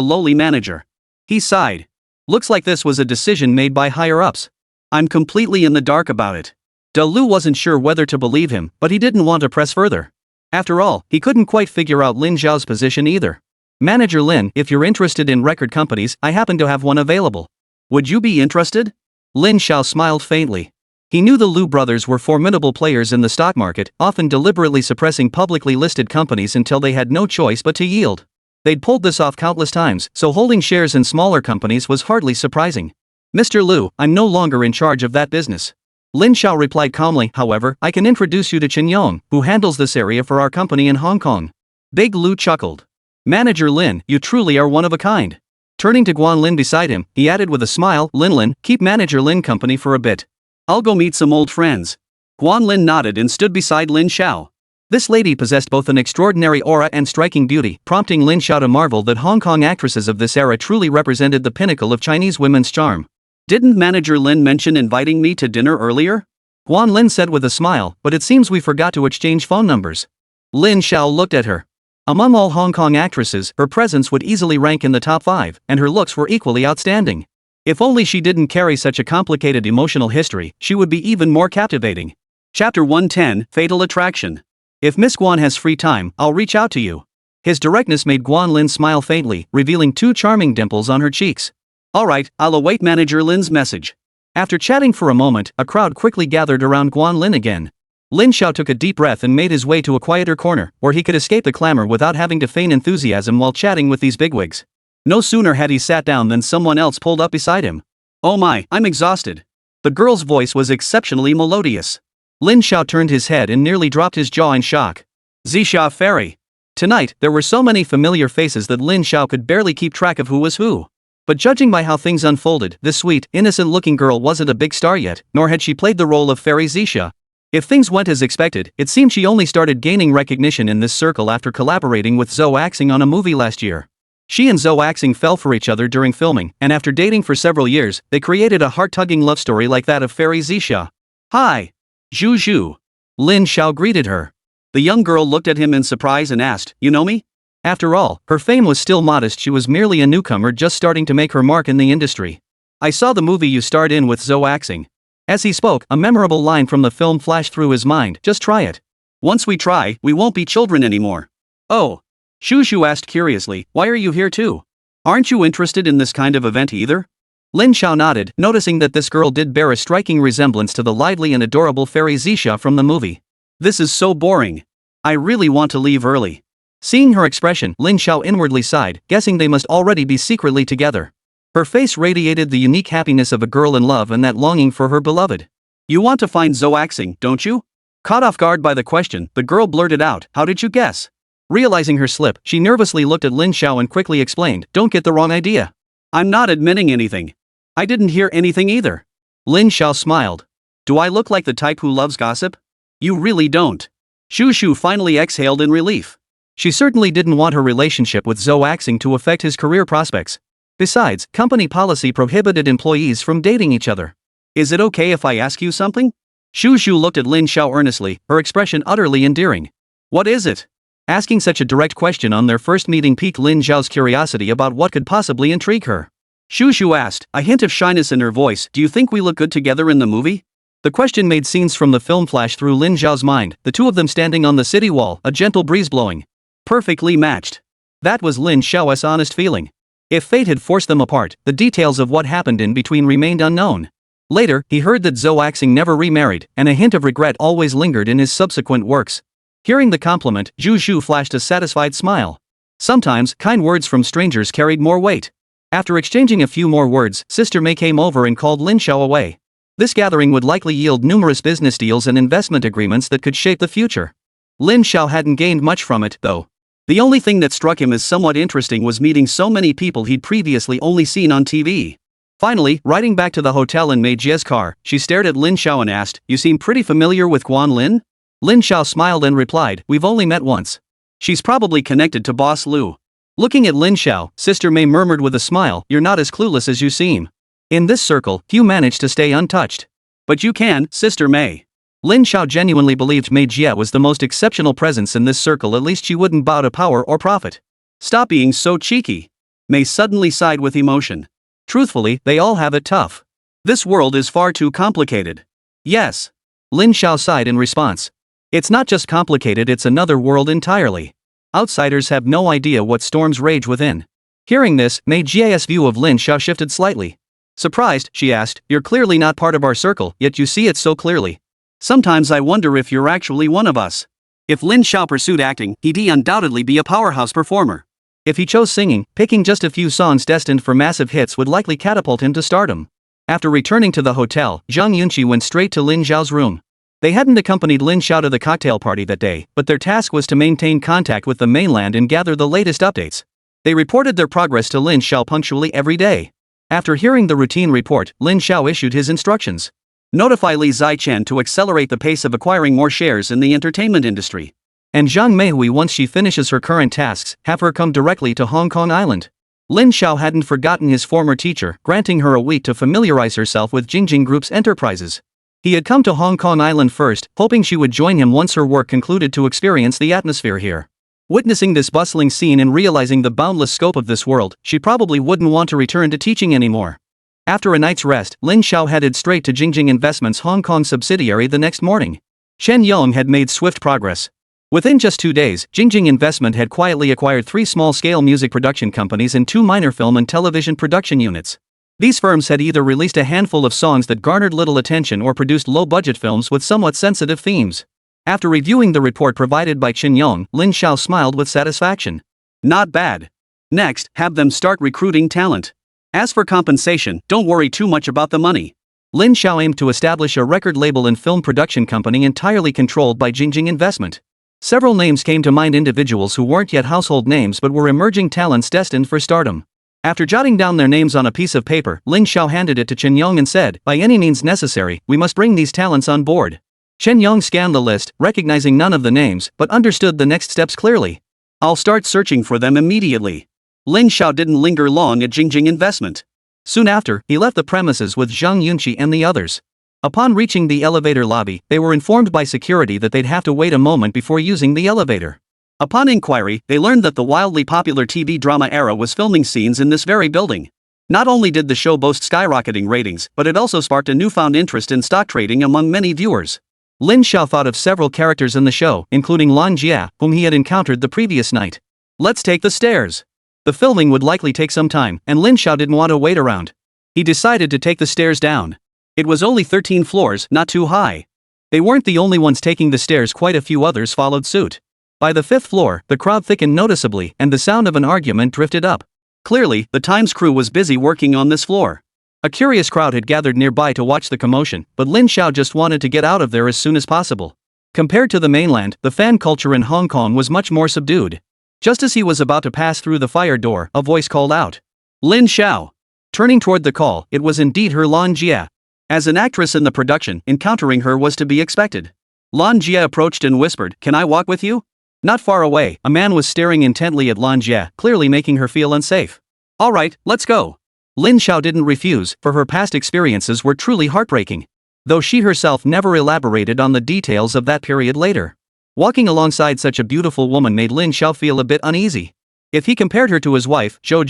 lowly manager. He sighed. Looks like this was a decision made by higher-ups. I'm completely in the dark about it. Lu wasn't sure whether to believe him, but he didn't want to press further. After all, he couldn't quite figure out Lin Xiao's position either. Manager Lin, if you're interested in record companies, I happen to have one available. Would you be interested? Lin Xiao smiled faintly. He knew the Lu brothers were formidable players in the stock market, often deliberately suppressing publicly listed companies until they had no choice but to yield. They'd pulled this off countless times, so holding shares in smaller companies was hardly surprising. Mr. Lu, I'm no longer in charge of that business. Lin Xiao replied calmly. However, I can introduce you to Chen Yong, who handles this area for our company in Hong Kong. Big Lu chuckled. Manager Lin, you truly are one of a kind. Turning to Guan Lin beside him, he added with a smile, Lin, keep Manager Lin company for a bit. I'll go meet some old friends. Guan Lin nodded and stood beside Lin Xiao. This lady possessed both an extraordinary aura and striking beauty, prompting Lin Xiao to marvel that Hong Kong actresses of this era truly represented the pinnacle of Chinese women's charm. Didn't Manager Lin mention inviting me to dinner earlier? Guan Lin said with a smile, but it seems we forgot to exchange phone numbers. Lin Xiao looked at her. Among all Hong Kong actresses, her presence would easily rank in the top 5, and her looks were equally outstanding. If only she didn't carry such a complicated emotional history, she would be even more captivating. Chapter 110, Fatal Attraction. If Miss Guan has free time, I'll reach out to you. His directness made Guan Lin smile faintly, revealing 2 charming dimples on her cheeks. Alright, I'll await Manager Lin's message. After chatting for a moment, a crowd quickly gathered around Guan Lin again. Lin Xiao took a deep breath and made his way to a quieter corner, where he could escape the clamor without having to feign enthusiasm while chatting with these bigwigs. No sooner had he sat down than someone else pulled up beside him. Oh my, I'm exhausted. The girl's voice was exceptionally melodious. Lin Xiao turned his head and nearly dropped his jaw in shock. Zixia Fairy. Tonight, there were so many familiar faces that Lin Xiao could barely keep track of who was who. But judging by how things unfolded, this sweet, innocent-looking girl wasn't a big star yet, nor had she played the role of Fairy Zixia. If things went as expected, it seemed she only started gaining recognition in this circle after collaborating with Zhou Axing on a movie last year. She and Zhou Axing fell for each other during filming, and after dating for several years, they created a heart-tugging love story like that of Fairy Zixia. Hi. Zhu Zhu. Lin Xiao greeted her. The young girl looked at him in surprise and asked, "You know me?" After all, her fame was still modest. She was merely a newcomer just starting to make her mark in the industry. I saw the movie you starred in with Zhou Axing. As he spoke, a memorable line from the film flashed through his mind. Just try it. Once we try, we won't be children anymore. Oh. Zhu Zhu asked curiously, why are you here too? Aren't you interested in this kind of event either? Lin Xiao nodded, noticing that this girl did bear a striking resemblance to the lively and adorable Fairy Zixia from the movie. This is so boring. I really want to leave early. Seeing her expression, Lin Xiao inwardly sighed, guessing they must already be secretly together. Her face radiated the unique happiness of a girl in love and that longing for her beloved. You want to find Zhou Axing, don't you? Caught off guard by the question, the girl blurted out, how did you guess? Realizing her slip, she nervously looked at Lin Xiao and quickly explained, don't get the wrong idea. I'm not admitting anything. I didn't hear anything either. Lin Xiao smiled. Do I look like the type who loves gossip? You really don't. Zhu Zhu finally exhaled in relief. She certainly didn't want her relationship with Zhou Axing to affect his career prospects. Besides, company policy prohibited employees from dating each other. Is it okay if I ask you something? Zhu Zhu looked at Lin Xiao earnestly, her expression utterly endearing. What is it? Asking such a direct question on their first meeting piqued Lin Xiao's curiosity about what could possibly intrigue her. Zhu Zhu asked, a hint of shyness in her voice, do you think we look good together in the movie? The question made scenes from the film flash through Lin Xiao's mind, the two of them standing on the city wall, a gentle breeze blowing. Perfectly matched. That was Lin Xiao's honest feeling. If fate had forced them apart, the details of what happened in between remained unknown. Later, he heard that Zhou Axing never remarried, and a hint of regret always lingered in his subsequent works. Hearing the compliment, Zhu Zhu flashed a satisfied smile. Sometimes, kind words from strangers carried more weight. After exchanging a few more words, Sister Mei came over and called Lin Xiao away. This gathering would likely yield numerous business deals and investment agreements that could shape the future. Lin Xiao hadn't gained much from it, though. The only thing that struck him as somewhat interesting was meeting so many people he'd previously only seen on TV. Finally, riding back to the hotel in Mei Jie's car, she stared at Lin Xiao and asked, you seem pretty familiar with Guan Lin? Lin Xiao smiled and replied, we've only met once. She's probably connected to Boss Lu. Looking at Lin Xiao, Sister Mei murmured with a smile, you're not as clueless as you seem. In this circle, few manage to stay untouched. But you can, Sister Mei. Lin Xiao genuinely believed Mei Jie was the most exceptional presence in this circle, at least she wouldn't bow to power or profit. Stop being so cheeky. Mei suddenly sighed with emotion. Truthfully, they all have it tough. This world is far too complicated. Yes. Lin Xiao sighed in response. It's not just complicated, it's another world entirely. Outsiders have no idea what storms rage within. Hearing this, Mei Jie's view of Lin Xiao shifted slightly. Surprised, she asked, you're clearly not part of our circle, yet you see it so clearly. Sometimes I wonder if you're actually one of us. If Lin Xiao pursued acting, he'd undoubtedly be a powerhouse performer. If he chose singing, picking just a few songs destined for massive hits would likely catapult him to stardom. After returning to the hotel, Zhang Yunqi went straight to Lin Xiao's room. They hadn't accompanied Lin Xiao to the cocktail party that day, but their task was to maintain contact with the mainland and gather the latest updates. They reported their progress to Lin Xiao punctually every day. After hearing the routine report, Lin Xiao issued his instructions. Notify Li Zichen to accelerate the pace of acquiring more shares in the entertainment industry. And Zhang Meihui, once she finishes her current tasks, have her come directly to Hong Kong Island. Lin Xiao hadn't forgotten his former teacher, granting her a week to familiarize herself with Jingjing Group's enterprises. He had come to Hong Kong Island first, hoping she would join him once her work concluded to experience the atmosphere here. Witnessing this bustling scene and realizing the boundless scope of this world, she probably wouldn't want to return to teaching anymore. After a night's rest, Lin Xiao headed straight to Jingjing Investments' Hong Kong subsidiary the next morning. Chen Yong had made swift progress. Within just 2 days, Jingjing Investment had quietly acquired 3 small-scale music production companies and 2 minor film and television production units. These firms had either released a handful of songs that garnered little attention or produced low-budget films with somewhat sensitive themes. After reviewing the report provided by Chen Yong, Lin Xiao smiled with satisfaction. Not bad. Next, have them start recruiting talent. As for compensation, don't worry too much about the money. Lin Xiao aimed to establish a record label and film production company entirely controlled by Jingjing Investment. Several names came to mind, individuals who weren't yet household names but were emerging talents destined for stardom. After jotting down their names on a piece of paper, Lin Xiao handed it to Chen Yong and said, "By any means necessary, we must bring these talents on board." Chen Yong scanned the list, recognizing none of the names, but understood the next steps clearly. "I'll start searching for them immediately." Lin Xiao didn't linger long at Jingjing Investment. Soon after, he left the premises with Zhang Yunqi and the others. Upon reaching the elevator lobby, they were informed by security that they'd have to wait a moment before using the elevator. Upon inquiry, they learned that the wildly popular TV drama Era was filming scenes in this very building. Not only did the show boast skyrocketing ratings, but it also sparked a newfound interest in stock trading among many viewers. Lin Xiao thought of several characters in the show, including Lan Jia, whom he had encountered the previous night. Let's take the stairs. The filming would likely take some time, and Lin Xiao didn't want to wait around. He decided to take the stairs down. It was only 13 floors, not too high. They weren't the only ones taking the stairs, quite a few others followed suit. By the 5th floor, the crowd thickened noticeably, and the sound of an argument drifted up. Clearly, the Times crew was busy working on this floor. A curious crowd had gathered nearby to watch the commotion, but Lin Xiao just wanted to get out of there as soon as possible. Compared to the mainland, the fan culture in Hong Kong was much more subdued. Just as he was about to pass through the fire door, a voice called out, "Lin Xiao." Turning toward the call, it was indeed her Lan Jia. As an actress in the production, encountering her was to be expected. Lan Jia approached and whispered, "Can I walk with you?" Not far away, a man was staring intently at Lan Jia, clearly making her feel unsafe. "All right, let's go." Lin Xiao didn't refuse, for her past experiences were truly heartbreaking. Though she herself never elaborated on the details of that period later. Walking alongside such a beautiful woman made Lin Xiao feel a bit uneasy. If he compared her to his wife, Zhou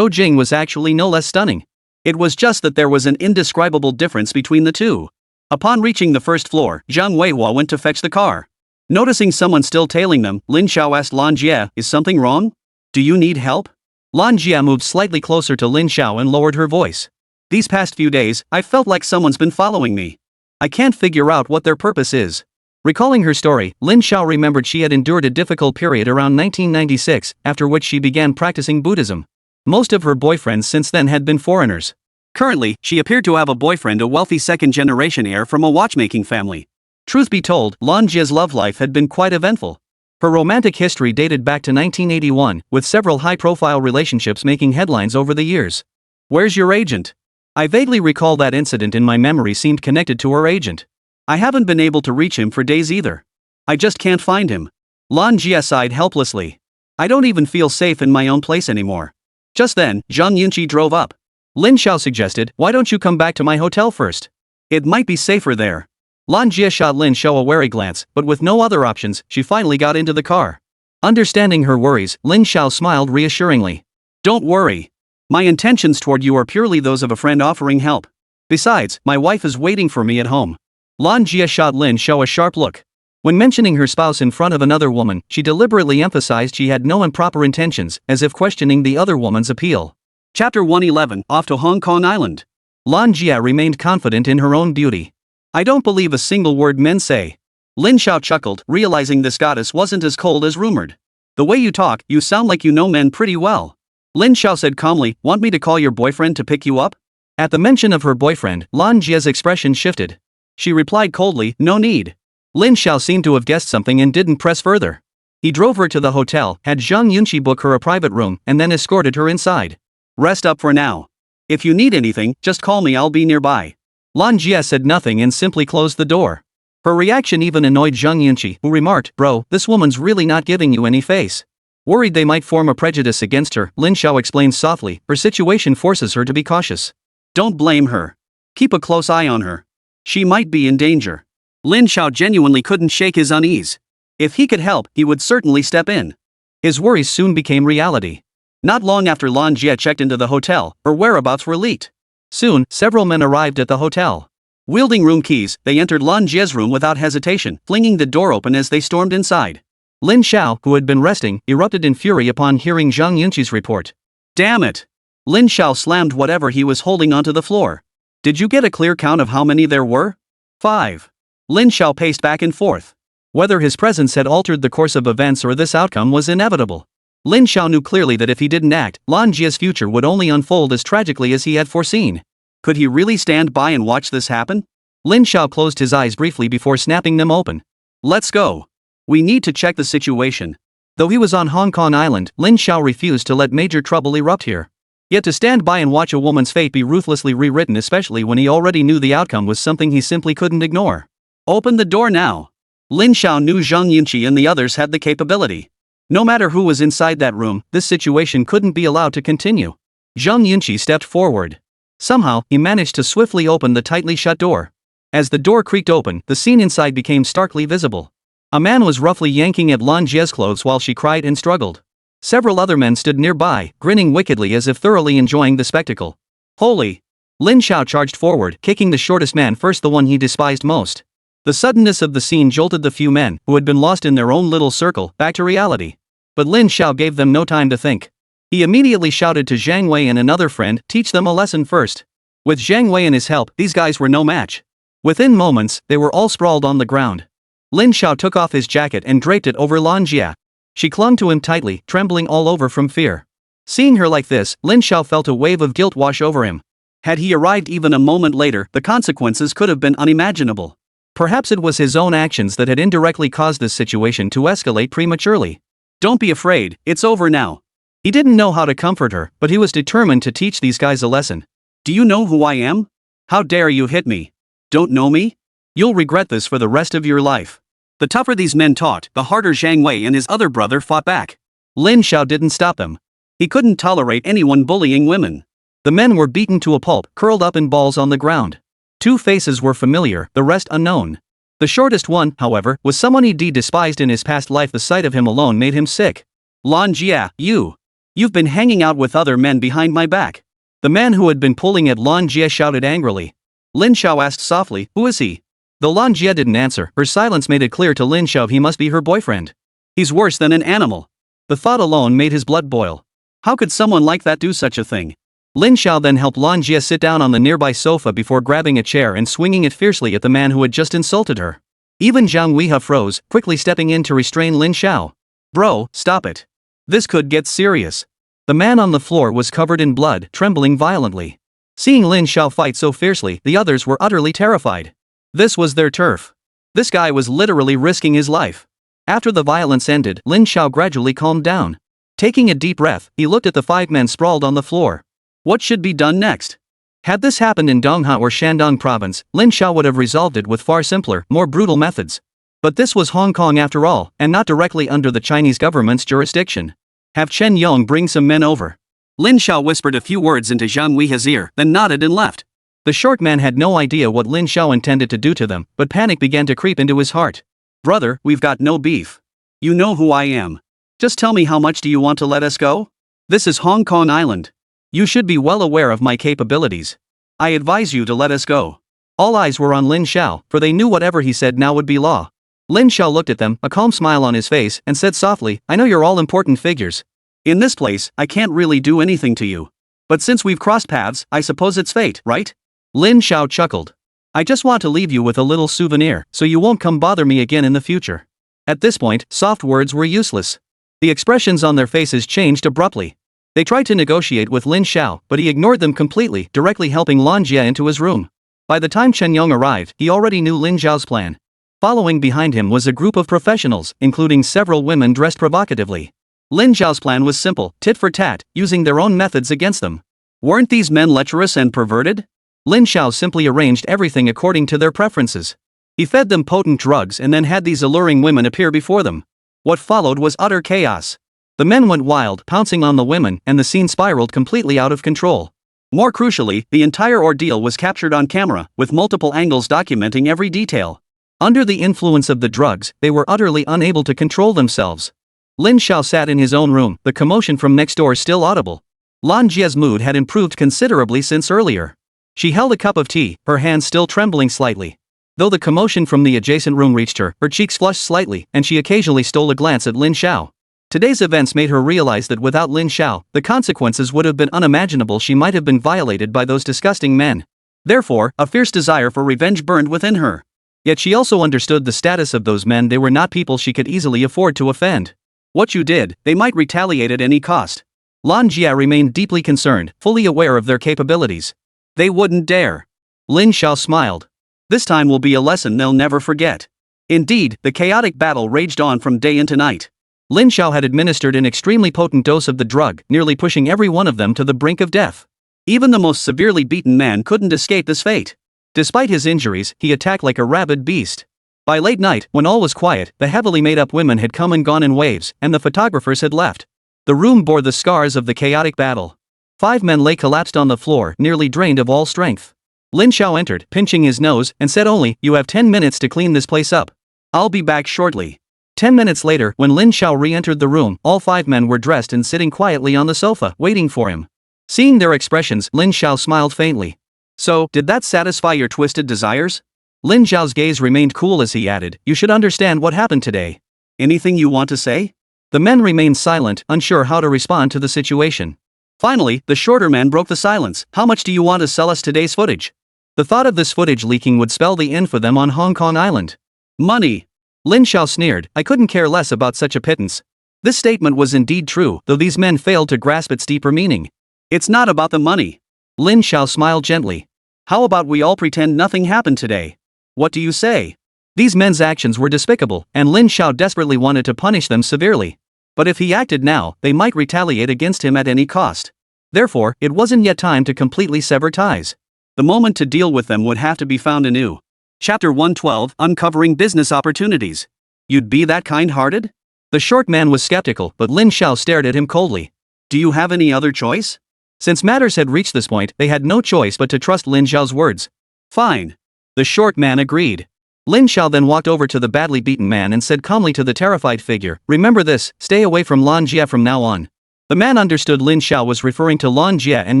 Jing was actually no less stunning. It was just that there was an indescribable difference between the two. Upon reaching the 1st floor, Zhang Weihua went to fetch the car. Noticing someone still tailing them, Lin Xiao asked Lan Jia, "Is something wrong? Do you need help?" Lan Jia moved slightly closer to Lin Xiao and lowered her voice. "These past few days, I felt like someone's been following me. I can't figure out what their purpose is." Recalling her story, Lin Xiao remembered she had endured a difficult period around 1996, after which she began practicing Buddhism. Most of her boyfriends since then had been foreigners. Currently, she appeared to have a boyfriend, a wealthy second-generation heir from a watchmaking family. Truth be told, Lan Jia's love life had been quite eventful. Her romantic history dated back to 1981, with several high-profile relationships making headlines over the years. "Where's your agent?" I vaguely recall that incident in my memory seemed connected to her agent. "I haven't been able to reach him for days either. I just can't find him." Lan Jia sighed helplessly. "I don't even feel safe in my own place anymore." Just then, Zhang Yunqi drove up. Lin Xiao suggested, "Why don't you come back to my hotel first? It might be safer there." Lan Jia shot Lin Xiao a wary glance, but with no other options, she finally got into the car. Understanding her worries, Lin Xiao smiled reassuringly. "Don't worry. My intentions toward you are purely those of a friend offering help. Besides, my wife is waiting for me at home." Lan Jia shot Lin Xiao a sharp look. When mentioning her spouse in front of another woman, she deliberately emphasized she had no improper intentions, as if questioning the other woman's appeal. Chapter 111, Off to Hong Kong Island. Lan Jia remained confident in her own beauty. "I don't believe a single word men say." Lin Xiao chuckled, realizing this goddess wasn't as cold as rumored. "The way you talk, you sound like you know men pretty well." Lin Xiao said calmly, "Want me to call your boyfriend to pick you up?" At the mention of her boyfriend, Lan Jia's expression shifted. She replied coldly, "No need." Lin Xiao seemed to have guessed something and didn't press further. He drove her to the hotel, had Zhang Yunqi book her a private room, and then escorted her inside. "Rest up for now. If you need anything, just call me, I'll be nearby." Lan Jia said nothing and simply closed the door. Her reaction even annoyed Zhang Yunqi, who remarked, "Bro, this woman's really not giving you any face." Worried they might form a prejudice against her, Lin Xiao explains softly, her situation forces her to be cautious. Don't blame her. Keep a close eye on her. She might be in danger. Lin Xiao genuinely couldn't shake his unease. If he could help, he would certainly step in. His worries soon became reality. Not long after Lan Jie checked into the hotel, her whereabouts were leaked. Soon, several men arrived at the hotel. Wielding room keys, they entered Lan Jie's room without hesitation, flinging the door open as they stormed inside. Lin Xiao, who had been resting, erupted in fury upon hearing Zhang Yunqi's report. Damn it! Lin Xiao slammed whatever he was holding onto the floor. Did you get a clear count of how many there were? 5. Lin Xiao paced back and forth. Whether his presence had altered the course of events or this outcome was inevitable. Lin Xiao knew clearly that if he didn't act, Lan Jie's future would only unfold as tragically as he had foreseen. Could he really stand by and watch this happen? Lin Xiao closed his eyes briefly before snapping them open. Let's go. We need to check the situation. Though he was on Hong Kong Island, Lin Xiao refused to let major trouble erupt here. Yet to stand by and watch a woman's fate be ruthlessly rewritten, especially when he already knew the outcome, was something he simply couldn't ignore. Open the door now. Lin Xiao knew Zhang Yunqi and the others had the capability. No matter who was inside that room, this situation couldn't be allowed to continue. Zhang Yunqi stepped forward. Somehow, he managed to swiftly open the tightly shut door. As the door creaked open, the scene inside became starkly visible. A man was roughly yanking at Lan Jie's clothes while she cried and struggled. Several other men stood nearby, grinning wickedly as if thoroughly enjoying the spectacle. Holy! Lin Xiao charged forward, kicking the shortest man first, the one he despised most. The suddenness of the scene jolted the few men, who had been lost in their own little circle, back to reality. But Lin Xiao gave them no time to think. He immediately shouted to Zhang Wei and another friend, teach them a lesson first. With Zhang Wei and his help, these guys were no match. Within moments, they were all sprawled on the ground. Lin Xiao took off his jacket and draped it over Lan Jie. She clung to him tightly, trembling all over from fear. Seeing her like this, Lin Xiao felt a wave of guilt wash over him. Had he arrived even a moment later, the consequences could have been unimaginable. Perhaps it was his own actions that had indirectly caused this situation to escalate prematurely. Don't be afraid, it's over now. He didn't know how to comfort her, but he was determined to teach these guys a lesson. Do you know who I am? How dare you hit me? Don't know me? You'll regret this for the rest of your life. The tougher these men talked, the harder Zhang Wei and his other brother fought back. Lin Xiao didn't stop them. He couldn't tolerate anyone bullying women. The men were beaten to a pulp, curled up in balls on the ground. 2 faces were familiar, the rest unknown. The shortest one, however, was someone he'd despised in his past life. The sight of him alone made him sick. Lan Jie, you've been hanging out with other men behind my back. The man who had been pulling at Lan Jie shouted angrily. Lin Xiao asked softly, who is he? Though Lan Jie didn't answer, her silence made it clear to Lin Xiao he must be her boyfriend. He's worse than an animal. The thought alone made his blood boil. How could someone like that do such a thing? Lin Xiao then helped Lan Jie sit down on the nearby sofa before grabbing a chair and swinging it fiercely at the man who had just insulted her. Even Zhang Weihe froze, quickly stepping in to restrain Lin Xiao. Bro, stop it. This could get serious. The man on the floor was covered in blood, trembling violently. Seeing Lin Xiao fight so fiercely, the others were utterly terrified. This was their turf. This guy was literally risking his life. After the violence ended, Lin Xiao gradually calmed down. Taking a deep breath, he looked at the 5 men sprawled on the floor. What should be done next? Had this happened in Dongha or Shandong province, Lin Xiao would have resolved it with far simpler, more brutal methods. But this was Hong Kong after all, and not directly under the Chinese government's jurisdiction. Have Chen Yong bring some men over. Lin Xiao whispered a few words into Zhang Weihe's ear, then nodded and left. The short man had no idea what Lin Xiao intended to do to them, but panic began to creep into his heart. Brother, we've got no beef. You know who I am. Just tell me, how much do you want to let us go? This is Hong Kong Island. You should be well aware of my capabilities. I advise you to let us go. All eyes were on Lin Xiao, for they knew whatever he said now would be law. Lin Xiao looked at them, a calm smile on his face, and said softly, I know you're all important figures. In this place, I can't really do anything to you. But since we've crossed paths, I suppose it's fate, right? Lin Xiao chuckled. I just want to leave you with a little souvenir, so you won't come bother me again in the future. At this point, soft words were useless. The expressions on their faces changed abruptly. They tried to negotiate with Lin Xiao, but he ignored them completely, directly helping Lan Jie into his room. By the time Chen Yong arrived, he already knew Lin Xiao's plan. Following behind him was a group of professionals, including several women dressed provocatively. Lin Xiao's plan was simple, tit for tat, using their own methods against them. Weren't these men lecherous and perverted? Lin Xiao simply arranged everything according to their preferences. He fed them potent drugs and then had these alluring women appear before them. What followed was utter chaos. The men went wild, pouncing on the women, and the scene spiraled completely out of control. More crucially, the entire ordeal was captured on camera, with multiple angles documenting every detail. Under the influence of the drugs, they were utterly unable to control themselves. Lin Xiao sat in his own room, the commotion from next door still audible. Lan Jie's mood had improved considerably since earlier. She held a cup of tea, her hands still trembling slightly. Though the commotion from the adjacent room reached her, her cheeks flushed slightly, and she occasionally stole a glance at Lin Xiao. Today's events made her realize that without Lin Xiao, the consequences would have been unimaginable. She might have been violated by those disgusting men. Therefore, a fierce desire for revenge burned within her. Yet she also understood the status of those men. They were not people she could easily afford to offend. What you did, they might retaliate at any cost. Lan Jie remained deeply concerned, fully aware of their capabilities. They wouldn't dare. Lin Xiao smiled. This time will be a lesson they'll never forget. Indeed, the chaotic battle raged on from day into night. Lin Xiao had administered an extremely potent dose of the drug, nearly pushing every one of them to the brink of death. Even the most severely beaten man couldn't escape this fate. Despite his injuries, he attacked like a rabid beast. By late night, when all was quiet, the heavily made-up women had come and gone in waves, and the photographers had left. The room bore the scars of the chaotic battle. 5 men lay collapsed on the floor, nearly drained of all strength. Lin Xiao entered, pinching his nose, and said only, "You have 10 minutes to clean this place up. I'll be back shortly." 10 minutes later, when Lin Xiao re-entered the room, all 5 men were dressed and sitting quietly on the sofa, waiting for him. Seeing their expressions, Lin Xiao smiled faintly. "So, did that satisfy your twisted desires?" Lin Xiao's gaze remained cool as he added, "You should understand what happened today. Anything you want to say?" The men remained silent, unsure how to respond to the situation. Finally, the shorter man broke the silence. "How much do you want to sell us today's footage?" The thought of this footage leaking would spell the end for them on Hong Kong Island. "Money." Lin Xiao sneered, "I couldn't care less about such a pittance." This statement was indeed true, though these men failed to grasp its deeper meaning. "It's not about the money." Lin Xiao smiled gently. "How about we all pretend nothing happened today? What do you say?" These men's actions were despicable, and Lin Xiao desperately wanted to punish them severely. But if he acted now, they might retaliate against him at any cost. Therefore, it wasn't yet time to completely sever ties. The moment to deal with them would have to be found anew. Chapter 112, Uncovering Business Opportunities. "You'd be that kind-hearted?" The short man was skeptical, but Lin Xiao stared at him coldly. "Do you have any other choice?" Since matters had reached this point, they had no choice but to trust Lin Xiao's words. "Fine." The short man agreed. Lin Xiao then walked over to the badly beaten man and said calmly to the terrified figure, "Remember this, stay away from Lan Jie from now on." The man understood Lin Xiao was referring to Lan Jie and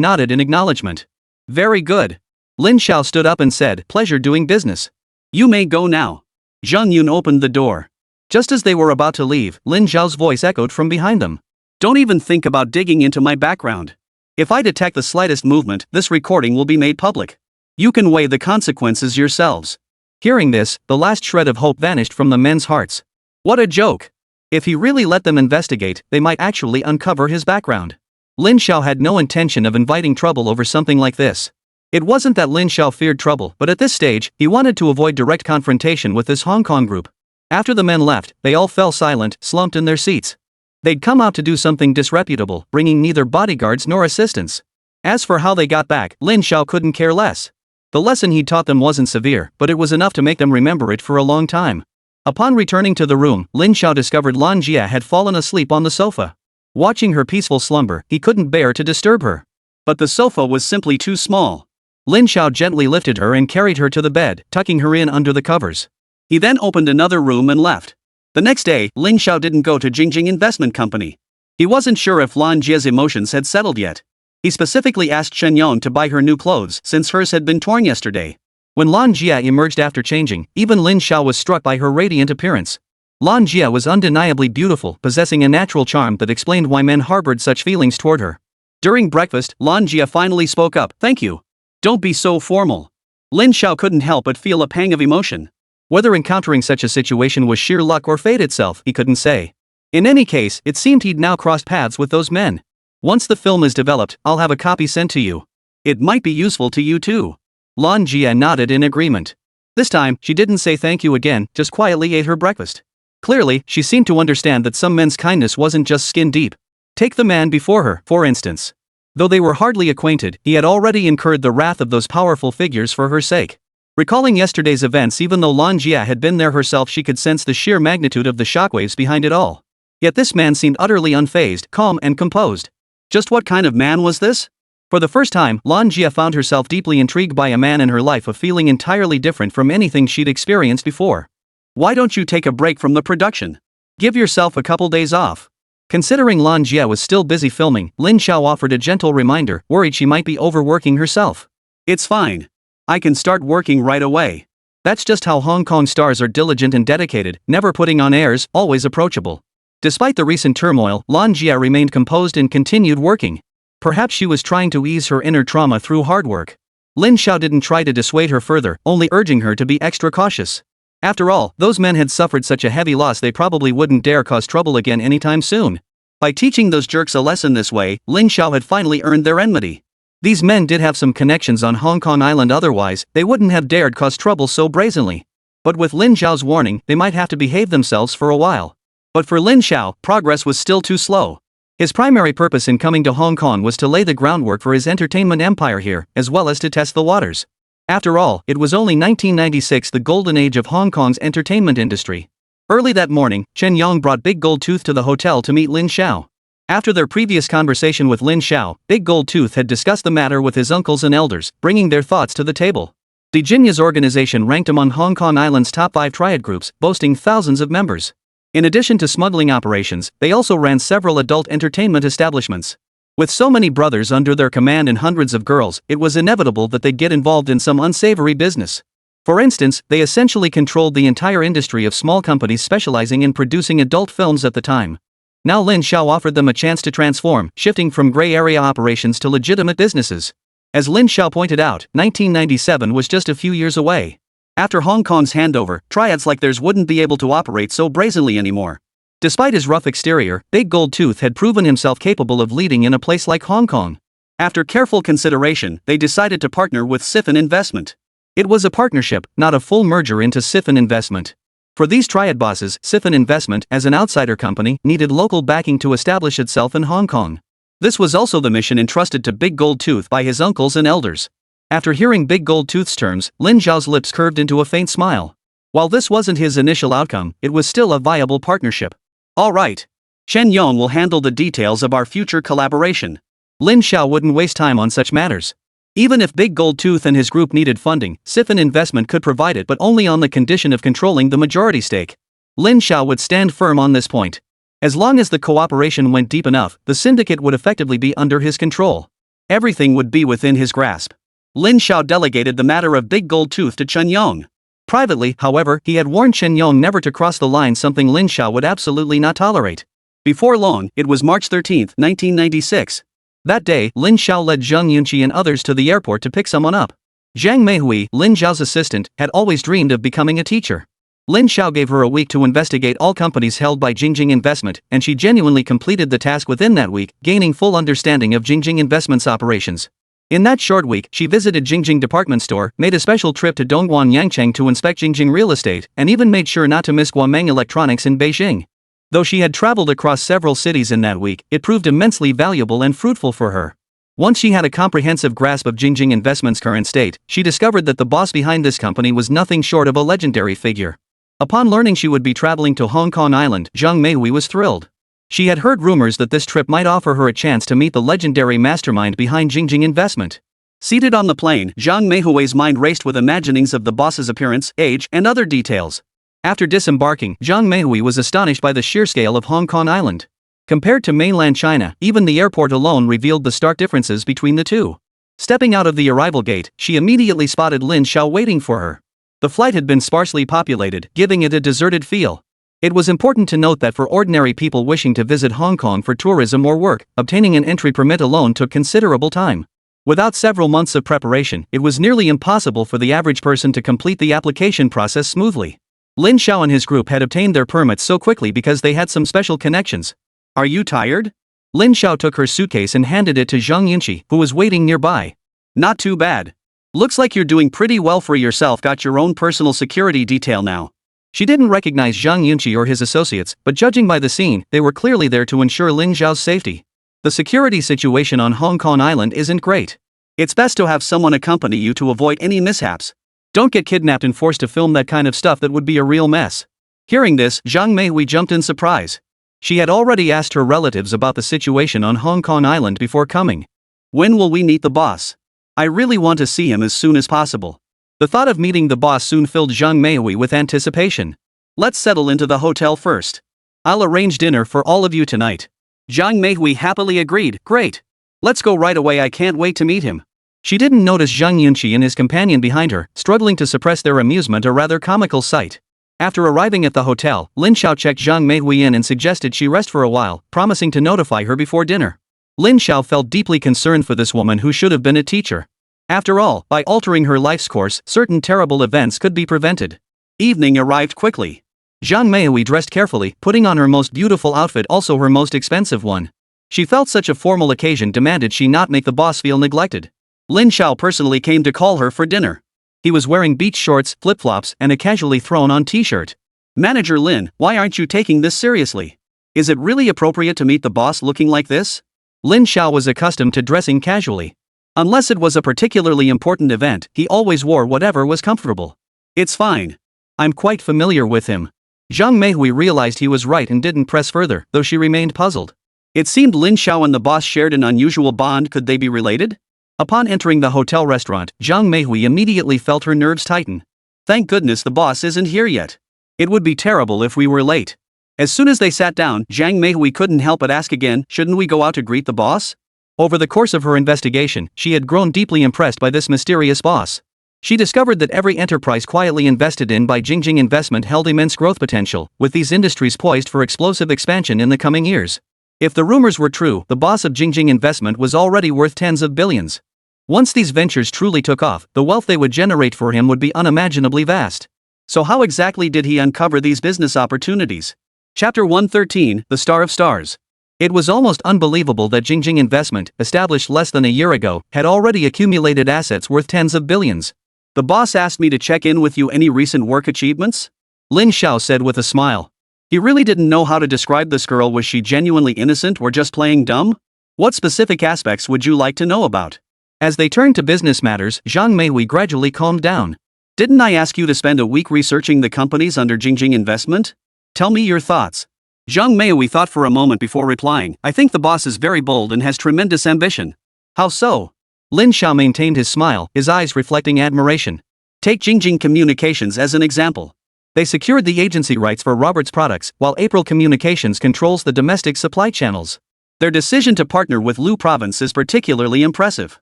nodded in acknowledgement. "Very good." Lin Xiao stood up and said, "Pleasure doing business. You may go now." Zhang Yun opened the door. Just as they were about to leave, Lin Xiao's voice echoed from behind them. "Don't even think about digging into my background. If I detect the slightest movement, this recording will be made public. You can weigh the consequences yourselves." Hearing this, the last shred of hope vanished from the men's hearts. What a joke! If he really let them investigate, they might actually uncover his background. Lin Xiao had no intention of inviting trouble over something like this. It wasn't that Lin Xiao feared trouble, but at this stage, he wanted to avoid direct confrontation with this Hong Kong group. After the men left, they all fell silent, slumped in their seats. They'd come out to do something disreputable, bringing neither bodyguards nor assistants. As for how they got back, Lin Xiao couldn't care less. The lesson he taught them wasn't severe, but it was enough to make them remember it for a long time. Upon returning to the room, Lin Xiao discovered Lan Jie had fallen asleep on the sofa. Watching her peaceful slumber, he couldn't bear to disturb her. But the sofa was simply too small. Lin Xiao gently lifted her and carried her to the bed, tucking her in under the covers. He then opened another room and left. The next day, Lin Xiao didn't go to Jingjing Investment Company. He wasn't sure if Lan Jie's emotions had settled yet. He specifically asked Shen Yong to buy her new clothes since hers had been torn yesterday. When Lan Jie emerged after changing, even Lin Xiao was struck by her radiant appearance. Lan Jie was undeniably beautiful, possessing a natural charm that explained why men harbored such feelings toward her. During breakfast, Lan Jie finally spoke up, "Thank you. Don't be so formal." Lin Xiao couldn't help but feel a pang of emotion. Whether encountering such a situation was sheer luck or fate itself, he couldn't say. In any case, it seemed he'd now crossed paths with those men. "Once the film is developed, I'll have a copy sent to you. It might be useful to you too." Lan Jie nodded in agreement. This time, she didn't say thank you again, just quietly ate her breakfast. Clearly, she seemed to understand that some men's kindness wasn't just skin deep. Take the man before her, for instance. Though they were hardly acquainted, he had already incurred the wrath of those powerful figures for her sake. Recalling yesterday's events, even though Lan Jie had been there herself, she could sense the sheer magnitude of the shockwaves behind it all. Yet this man seemed utterly unfazed, calm and composed. Just what kind of man was this? For the first time, Lan Jia found herself deeply intrigued by a man in her life, a feeling entirely different from anything she'd experienced before. Why don't you take a break from the production? Give yourself a couple days off. Considering Lan Jia was still busy filming, Lin Xiao offered a gentle reminder, worried she might be overworking herself. It's fine. I can start working right away. That's just how Hong Kong stars are: diligent and dedicated, never putting on airs, always approachable. Despite the recent turmoil, Lan Jia remained composed and continued working. Perhaps she was trying to ease her inner trauma through hard work. Lin Xiao didn't try to dissuade her further, only urging her to be extra cautious. After all, those men had suffered such a heavy loss they probably wouldn't dare cause trouble again anytime soon. By teaching those jerks a lesson this way, Lin Xiao had finally earned their enmity. These men did have some connections on Hong Kong Island, otherwise they wouldn't have dared cause trouble so brazenly. But with Lin Xiao's warning, they might have to behave themselves for a while. But for Lin Xiao, progress was still too slow. His primary purpose in coming to Hong Kong was to lay the groundwork for his entertainment empire here, as well as to test the waters. After all, it was only 1996, the golden age of Hong Kong's entertainment industry. Early that morning, Chen Yong brought Big Gold Tooth to the hotel to meet Lin Xiao. After their previous conversation with Lin Xiao, Big Gold Tooth had discussed the matter with his uncles and elders, bringing their thoughts to the table. The Jinya's organization ranked among Hong Kong Island's top 5 triad groups, boasting thousands of members. In addition to smuggling operations, they also ran several adult entertainment establishments. With so many brothers under their command and hundreds of girls, it was inevitable that they'd get involved in some unsavory business. For instance, they essentially controlled the entire industry of small companies specializing in producing adult films at the time. Now Lin Xiao offered them a chance to transform, shifting from gray area operations to legitimate businesses. As Lin Xiao pointed out, 1997 was just a few years away. After Hong Kong's handover, triads like theirs wouldn't be able to operate so brazenly anymore. Despite his rough exterior, Big Gold Tooth had proven himself capable of leading in a place like Hong Kong. After careful consideration, they decided to partner with Siphon Investment. It was a partnership, not a full merger into Siphon Investment. For these triad bosses, Siphon Investment, as an outsider company, needed local backing to establish itself in Hong Kong. This was also the mission entrusted to Big Gold Tooth by his uncles and elders. After hearing Big Gold Tooth's terms, Lin Xiao's lips curved into a faint smile. While this wasn't his initial outcome, it was still a viable partnership. All right. Chen Yong will handle the details of our future collaboration. Lin Xiao wouldn't waste time on such matters. Even if Big Gold Tooth and his group needed funding, Siphon Investment could provide it, but only on the condition of controlling the majority stake. Lin Xiao would stand firm on this point. As long as the cooperation went deep enough, the syndicate would effectively be under his control. Everything would be within his grasp. Lin Xiao delegated the matter of Big Gold Tooth to Chen Yong. Privately, however, he had warned Chen Yong never to cross the line, something Lin Xiao would absolutely not tolerate. Before long, it was March 13, 1996. That day, Lin Xiao led Zhang Yunqi and others to the airport to pick someone up. Zhang Meihui, Lin Xiao's assistant, had always dreamed of becoming a teacher. Lin Xiao gave her a week to investigate all companies held by Jingjing Investment, and she genuinely completed the task within that week, gaining full understanding of Jingjing Investment's operations. In that short week, she visited Jingjing Department Store, made a special trip to Dongguan Yangcheng to inspect Jingjing real estate, and even made sure not to miss Guomeng Electronics in Beijing. Though she had traveled across several cities in that week, it proved immensely valuable and fruitful for her. Once she had a comprehensive grasp of Jingjing Investment's current state, she discovered that the boss behind this company was nothing short of a legendary figure. Upon learning she would be traveling to Hong Kong Island, Zhang Meihui was thrilled. She had heard rumors that this trip might offer her a chance to meet the legendary mastermind behind Jingjing Investment. Seated on the plane, Zhang Meihui's mind raced with imaginings of the boss's appearance, age, and other details. After disembarking, Zhang Meihui was astonished by the sheer scale of Hong Kong Island. Compared to mainland China, even the airport alone revealed the stark differences between the two. Stepping out of the arrival gate, she immediately spotted Lin Xiao waiting for her. The flight had been sparsely populated, giving it a deserted feel. It was important to note that for ordinary people wishing to visit Hong Kong for tourism or work, obtaining an entry permit alone took considerable time. Without several months of preparation, it was nearly impossible for the average person to complete the application process smoothly. Lin Xiao and his group had obtained their permits so quickly because they had some special connections. Are you tired? Lin Xiao took her suitcase and handed it to Zhang Yunqi, who was waiting nearby. Not too bad. Looks like you're doing pretty well for yourself, got your own personal security detail now. She didn't recognize Zhang Yunqi or his associates, but judging by the scene, they were clearly there to ensure Lin Xiao's safety. The security situation on Hong Kong Island isn't great. It's best to have someone accompany you to avoid any mishaps. Don't get kidnapped and forced to film that kind of stuff, that would be a real mess. Hearing this, Zhang Meihui jumped in surprise. She had already asked her relatives about the situation on Hong Kong Island before coming. When will we meet the boss? I really want to see him as soon as possible. The thought of meeting the boss soon filled Zhang Meihui with anticipation. Let's settle into the hotel first. I'll arrange dinner for all of you tonight. Zhang Meihui happily agreed. Great. Let's go right away, I can't wait to meet him. She didn't notice Zhang Yunqi and his companion behind her, struggling to suppress their amusement, a rather comical sight. After arriving at the hotel, Lin Xiao checked Zhang Meihui in and suggested she rest for a while, promising to notify her before dinner. Lin Xiao felt deeply concerned for this woman who should have been a teacher. After all, by altering her life's course, certain terrible events could be prevented. Evening arrived quickly. Zhang Meihui dressed carefully, putting on her most beautiful outfit, also her most expensive one. She felt such a formal occasion demanded she not make the boss feel neglected. Lin Xiao personally came to call her for dinner. He was wearing beach shorts, flip-flops, and a casually thrown-on t-shirt. Manager Lin, why aren't you taking this seriously? Is it really appropriate to meet the boss looking like this? Lin Xiao was accustomed to dressing casually. Unless it was a particularly important event, he always wore whatever was comfortable. It's fine. I'm quite familiar with him. Zhang Meihui realized he was right and didn't press further, though she remained puzzled. It seemed Lin Xiao and the boss shared an unusual bond. Could they be related? Upon entering the hotel restaurant, Zhang Meihui immediately felt her nerves tighten. Thank goodness the boss isn't here yet. It would be terrible if we were late. As soon as they sat down, Zhang Meihui couldn't help but ask again, shouldn't we go out to greet the boss? Over the course of her investigation, she had grown deeply impressed by this mysterious boss. She discovered that every enterprise quietly invested in by Jingjing Investment held immense growth potential, with these industries poised for explosive expansion in the coming years. If the rumors were true, the boss of Jingjing Investment was already worth tens of billions. Once these ventures truly took off, the wealth they would generate for him would be unimaginably vast. So how exactly did he uncover these business opportunities? Chapter 113, The Star of Stars. It was almost unbelievable that Jingjing Investment, established less than a year ago, had already accumulated assets worth tens of billions. The boss asked me to check in with you. Any recent work achievements? Lin Xiao said with a smile. He really didn't know how to describe this girl. Was she genuinely innocent or just playing dumb? What specific aspects would you like to know about? As they turned to business matters, Zhang Meihui gradually calmed down. Didn't I ask you to spend a week researching the companies under Jingjing Investment? Tell me your thoughts. Zhang Meihui thought for a moment before replying. I think the boss is very bold and has tremendous ambition. How so? Lin Xiao maintained his smile, his eyes reflecting admiration. Take Jingjing Communications as an example. They secured the agency rights for Robert's products, while April Communications controls the domestic supply channels. Their decision to partner with Lu Province is particularly impressive.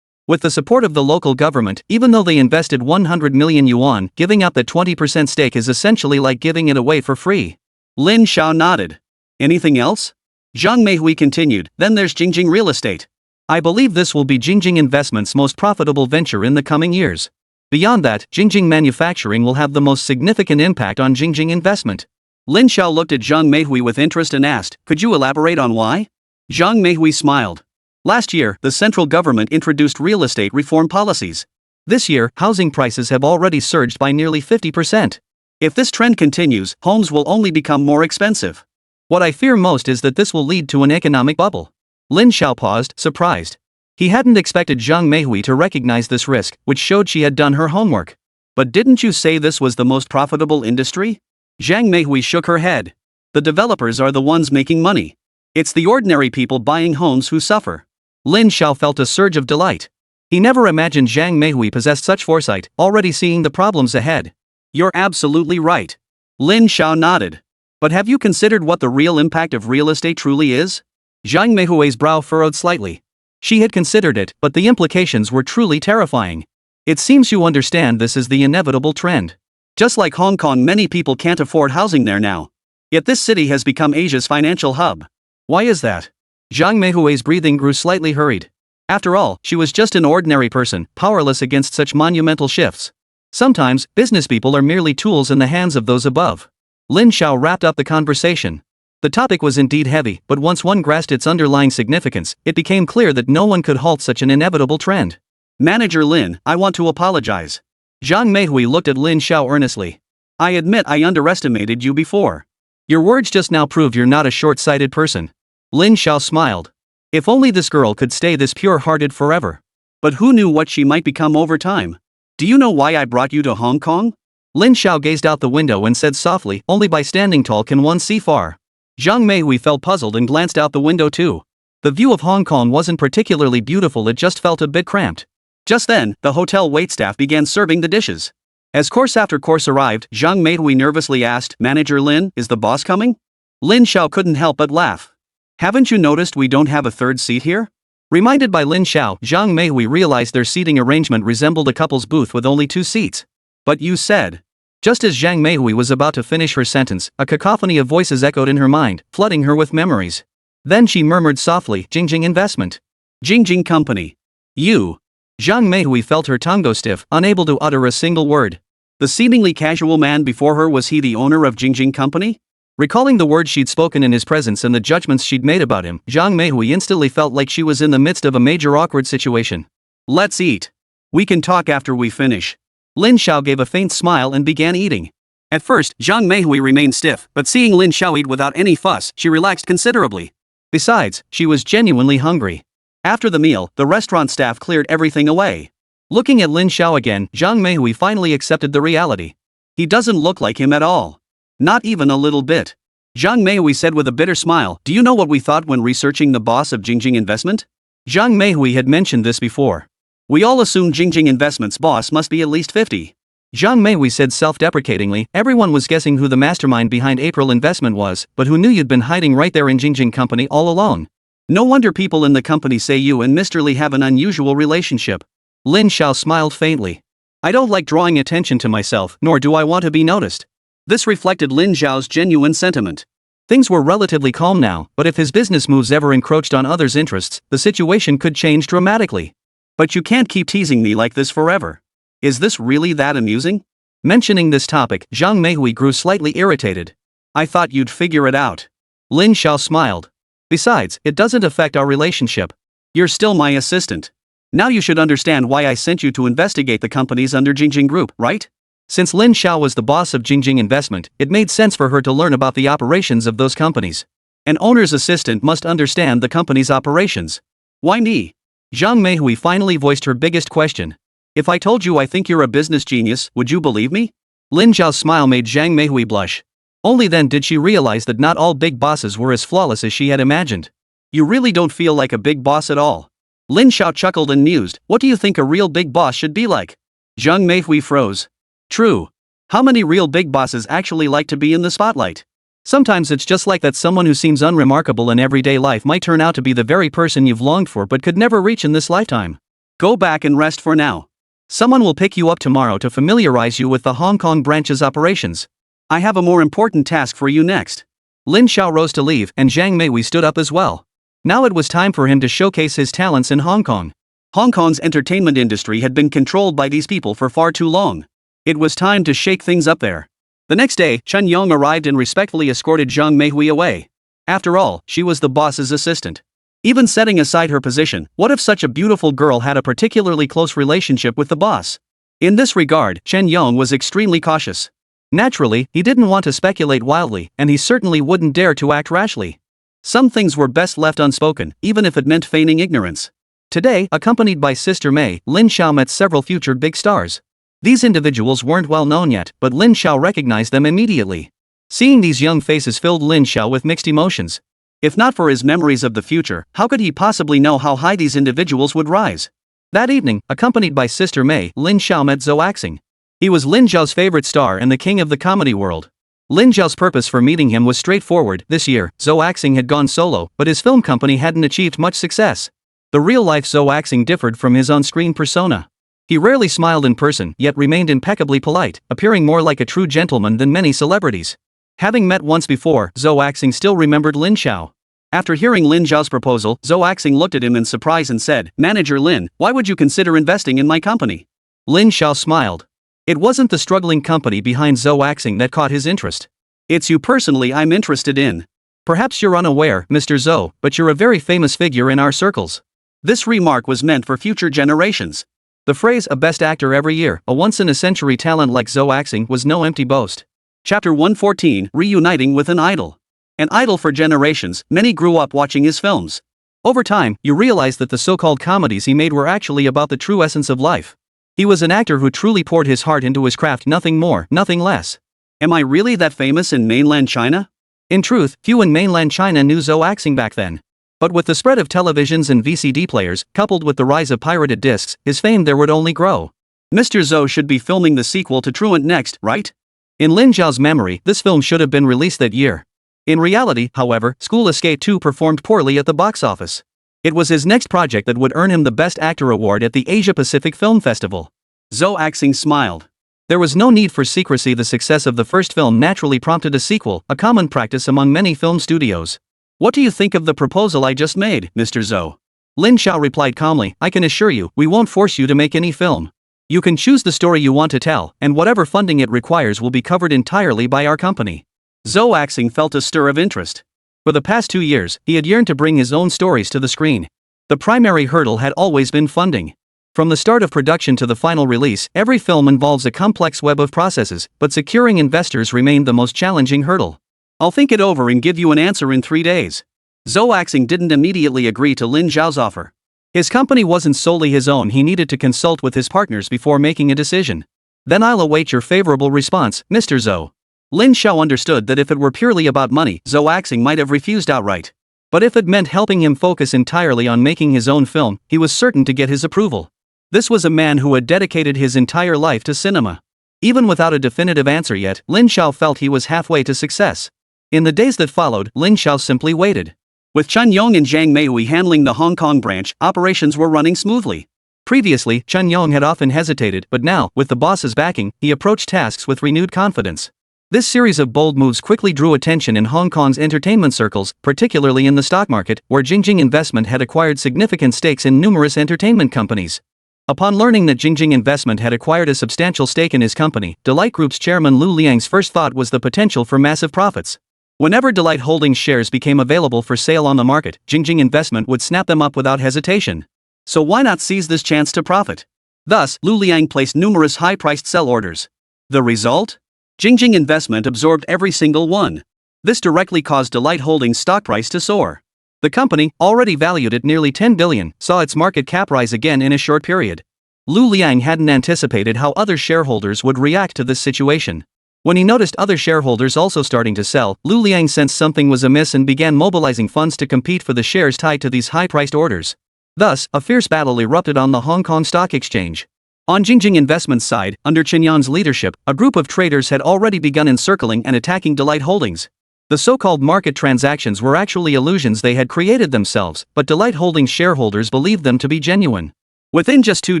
With the support of the local government, even though they invested 100 million yuan, giving up that 20% stake is essentially like giving it away for free. Lin Xiao nodded. Anything else? Zhang Meihui continued. Then there's Jingjing Real Estate. I believe this will be Jingjing Investment's most profitable venture in the coming years. Beyond that, Jingjing Manufacturing will have the most significant impact on Jingjing Investment. Lin Xiao looked at Zhang Meihui with interest and asked, could you elaborate on why? Zhang Meihui smiled. Last year, the central government introduced real estate reform policies. This year, housing prices have already surged by nearly 50%. If this trend continues, homes will only become more expensive. What I fear most is that this will lead to an economic bubble. Lin Xiao paused, surprised. He hadn't expected Zhang Meihui to recognize this risk, which showed she had done her homework. But didn't you say this was the most profitable industry? Zhang Meihui shook her head. The developers are the ones making money. It's the ordinary people buying homes who suffer. Lin Xiao felt a surge of delight. He never imagined Zhang Meihui possessed such foresight, already seeing the problems ahead. You're absolutely right. Lin Xiao nodded. But have you considered what the real impact of real estate truly is? Zhang Meihui's brow furrowed slightly. She had considered it, but the implications were truly terrifying. It seems you understand this is the inevitable trend. Just like Hong Kong, many people can't afford housing there now. Yet this city has become Asia's financial hub. Why is that? Zhang Meihui's breathing grew slightly hurried. After all, she was just an ordinary person, powerless against such monumental shifts. Sometimes, business people are merely tools in the hands of those above. Lin Xiao wrapped up the conversation. The topic was indeed heavy, but once one grasped its underlying significance, it became clear that no one could halt such an inevitable trend. Manager Lin, I want to apologize. Zhang Meihui looked at Lin Xiao earnestly. I admit I underestimated you before. Your words just now prove you're not a short-sighted person. Lin Xiao smiled. If only this girl could stay this pure-hearted forever. But who knew what she might become over time? Do you know why I brought you to Hong Kong? Lin Xiao gazed out the window and said softly, only by standing tall can one see far. Zhang Meihui felt puzzled and glanced out the window too. The view of Hong Kong wasn't particularly beautiful, it just felt a bit cramped. Just then, the hotel waitstaff began serving the dishes. As course after course arrived, Zhang Meihui nervously asked, "Manager Lin, is the boss coming?" Lin Xiao couldn't help but laugh. "Haven't you noticed we don't have a third seat here?" Reminded by Lin Xiao, Zhang Meihui realized their seating arrangement resembled a couple's booth with only 2 seats. "But you said..." Just as Zhang Meihui was about to finish her sentence, a cacophony of voices echoed in her mind, flooding her with memories. Then she murmured softly, "Jingjing Investment. Jingjing Company. You." Zhang Meihui felt her tongue go stiff, unable to utter a single word. The seemingly casual man before her, was he the owner of Jingjing Company? Recalling the words she'd spoken in his presence and the judgments she'd made about him, Zhang Meihui instantly felt like she was in the midst of a major awkward situation. "Let's eat. We can talk after we finish." Lin Xiao gave a faint smile and began eating. At first, Zhang Meihui remained stiff, but seeing Lin Xiao eat without any fuss, she relaxed considerably. Besides, she was genuinely hungry. After the meal, the restaurant staff cleared everything away. Looking at Lin Xiao again, Zhang Meihui finally accepted the reality. He doesn't look like him at all. Not even a little bit. Zhang Meihui said with a bitter smile, "Do you know what we thought when researching the boss of Jingjing Investment?" Zhang Meihui had mentioned this before. "We all assumed Jingjing Investment's boss must be at least 50. Zhang Meihui said self-deprecatingly. Everyone was guessing who the mastermind behind April Investment was, but who knew you'd been hiding right there in Jingjing Company all along? No wonder people in the company say you and Mr. Li have an unusual relationship." Lin Xiao smiled faintly. "I don't like drawing attention to myself, nor do I want to be noticed." This reflected Lin Xiao's genuine sentiment. Things were relatively calm now, but if his business moves ever encroached on others' interests, the situation could change dramatically. "But you can't keep teasing me like this forever. Is this really that amusing?" Mentioning this topic, Zhang Meihui grew slightly irritated. "I thought you'd figure it out." Lin Xiao smiled. "Besides, it doesn't affect our relationship. You're still my assistant. Now you should understand why I sent you to investigate the companies under Jingjing Group, right?" Since Lin Xiao was the boss of Jingjing Investment, it made sense for her to learn about the operations of those companies. An owner's assistant must understand the company's operations. "Why me?" Zhang Meihui finally voiced her biggest question. "If I told you I think you're a business genius, would you believe me?" Lin Xiao's smile made Zhang Meihui blush. Only then did she realize that not all big bosses were as flawless as she had imagined. "You really don't feel like a big boss at all." Lin Xiao chuckled and mused. "What do you think a real big boss should be like?" Zhang Meihui froze. True. How many real big bosses actually like to be in the spotlight? Sometimes it's just like that. Someone who seems unremarkable in everyday life might turn out to be the very person you've longed for but could never reach in this lifetime. Go back and rest for now. Someone will pick you up tomorrow to familiarize you with the Hong Kong branch's operations. I have a more important task for you next. Lin Xiao rose to leave, and Zhang Meihui stood up as well. Now it was time for him to showcase his talents in Hong Kong. Hong Kong's entertainment industry had been controlled by these people for far too long. It was time to shake things up there. The next day, Chen Yong arrived and respectfully escorted Zhang Meihui away. After all, she was the boss's assistant. Even setting aside her position, what if such a beautiful girl had a particularly close relationship with the boss? In this regard, Chen Yong was extremely cautious. Naturally, he didn't want to speculate wildly, and he certainly wouldn't dare to act rashly. Some things were best left unspoken, even if it meant feigning ignorance. Today, accompanied by Sister Mei, Lin Xiao met several future big stars. These individuals weren't well known yet, but Lin Xiao recognized them immediately. Seeing these young faces filled Lin Xiao with mixed emotions. If not for his memories of the future, how could he possibly know how high these individuals would rise? That evening, accompanied by Sister Mei, Lin Xiao met Zhou Axing. He was Lin Xiao's favorite star and the king of the comedy world. Lin Xiao's purpose for meeting him was straightforward. This year, Zhou Axing had gone solo, but his film company hadn't achieved much success. The real-life Zhou Axing differed from his on-screen persona. He rarely smiled in person, yet remained impeccably polite, appearing more like a true gentleman than many celebrities. Having met once before, Zhou Axing still remembered Lin Xiao. After hearing Lin Xiao's proposal, Zhou Axing looked at him in surprise and said, "Manager Lin, why would you consider investing in my company?" Lin Xiao smiled. It wasn't the struggling company behind Zhou Axing that caught his interest. "It's you personally I'm interested in. Perhaps you're unaware, Mr. Zhou, but you're a very famous figure in our circles." This remark was meant for future generations. The phrase, "a best actor every year, a once-in-a-century talent like Zhou Axing," was no empty boast. Chapter 114, Reuniting with an Idol. An idol for generations, many grew up watching his films. Over time, you realize that the so-called comedies he made were actually about the true essence of life. He was an actor who truly poured his heart into his craft, nothing more, nothing less. Am I really that famous in mainland China? In truth, few in mainland China knew Zhou Axing back then. But with the spread of televisions and VCD players, coupled with the rise of pirated discs, his fame there would only grow. Mr. Zhou should be filming the sequel to Truant next, right? In Lin Zhao's memory, this film should have been released that year. In reality, however, School Escape 2 performed poorly at the box office. It was his next project that would earn him the Best Actor award at the Asia-Pacific Film Festival. Zhou Axing smiled. There was no need for secrecy. The success of the first film naturally prompted a sequel, a common practice among many film studios. What do you think of the proposal I just made, Mr. Zhou? Lin Zhao replied calmly, I can assure you, we won't force you to make any film. You can choose the story you want to tell, and whatever funding it requires will be covered entirely by our company. Zhou Axing felt a stir of interest. For the past 2 years, he had yearned to bring his own stories to the screen. The primary hurdle had always been funding. From the start of production to the final release, every film involves a complex web of processes, but securing investors remained the most challenging hurdle. I'll think it over and give you an answer in 3 days. Zhou Axing didn't immediately agree to Lin Zhao's offer. His company wasn't solely his own. He needed to consult with his partners before making a decision. Then I'll await your favorable response, Mr. Zhou. Lin Zhao understood that if it were purely about money, Zhou Axing might have refused outright. But if it meant helping him focus entirely on making his own film, he was certain to get his approval. This was a man who had dedicated his entire life to cinema. Even without a definitive answer yet, Lin Zhao felt he was halfway to success. In the days that followed, Lin Zhao simply waited. With Chen Yong and Zhang Meihui handling the Hong Kong branch, operations were running smoothly. Previously, Chen Yong had often hesitated, but now, with the boss's backing, he approached tasks with renewed confidence. This series of bold moves quickly drew attention in Hong Kong's entertainment circles, particularly in the stock market, where Jingjing Investment had acquired significant stakes in numerous entertainment companies. Upon learning that Jingjing Investment had acquired a substantial stake in his company, Delight Group's chairman Lu Liang's first thought was the potential for massive profits. Whenever Delight Holdings shares became available for sale on the market, Jingjing Investment would snap them up without hesitation. So why not seize this chance to profit? Thus, Lu Liang placed numerous high-priced sell orders. The result? Jingjing Investment absorbed every single one. This directly caused Delight Holdings' stock price to soar. The company, already valued at nearly 10 billion, saw its market cap rise again in a short period. Lu Liang hadn't anticipated how other shareholders would react to this situation. When he noticed other shareholders also starting to sell, Lu Liang sensed something was amiss and began mobilizing funds to compete for the shares tied to these high-priced orders. Thus, a fierce battle erupted on the Hong Kong Stock Exchange. On Jingjing Investment's side, under Chen Yan's leadership, a group of traders had already begun encircling and attacking Delight Holdings. The so-called market transactions were actually illusions they had created themselves, but Delight Holdings shareholders believed them to be genuine. Within just 2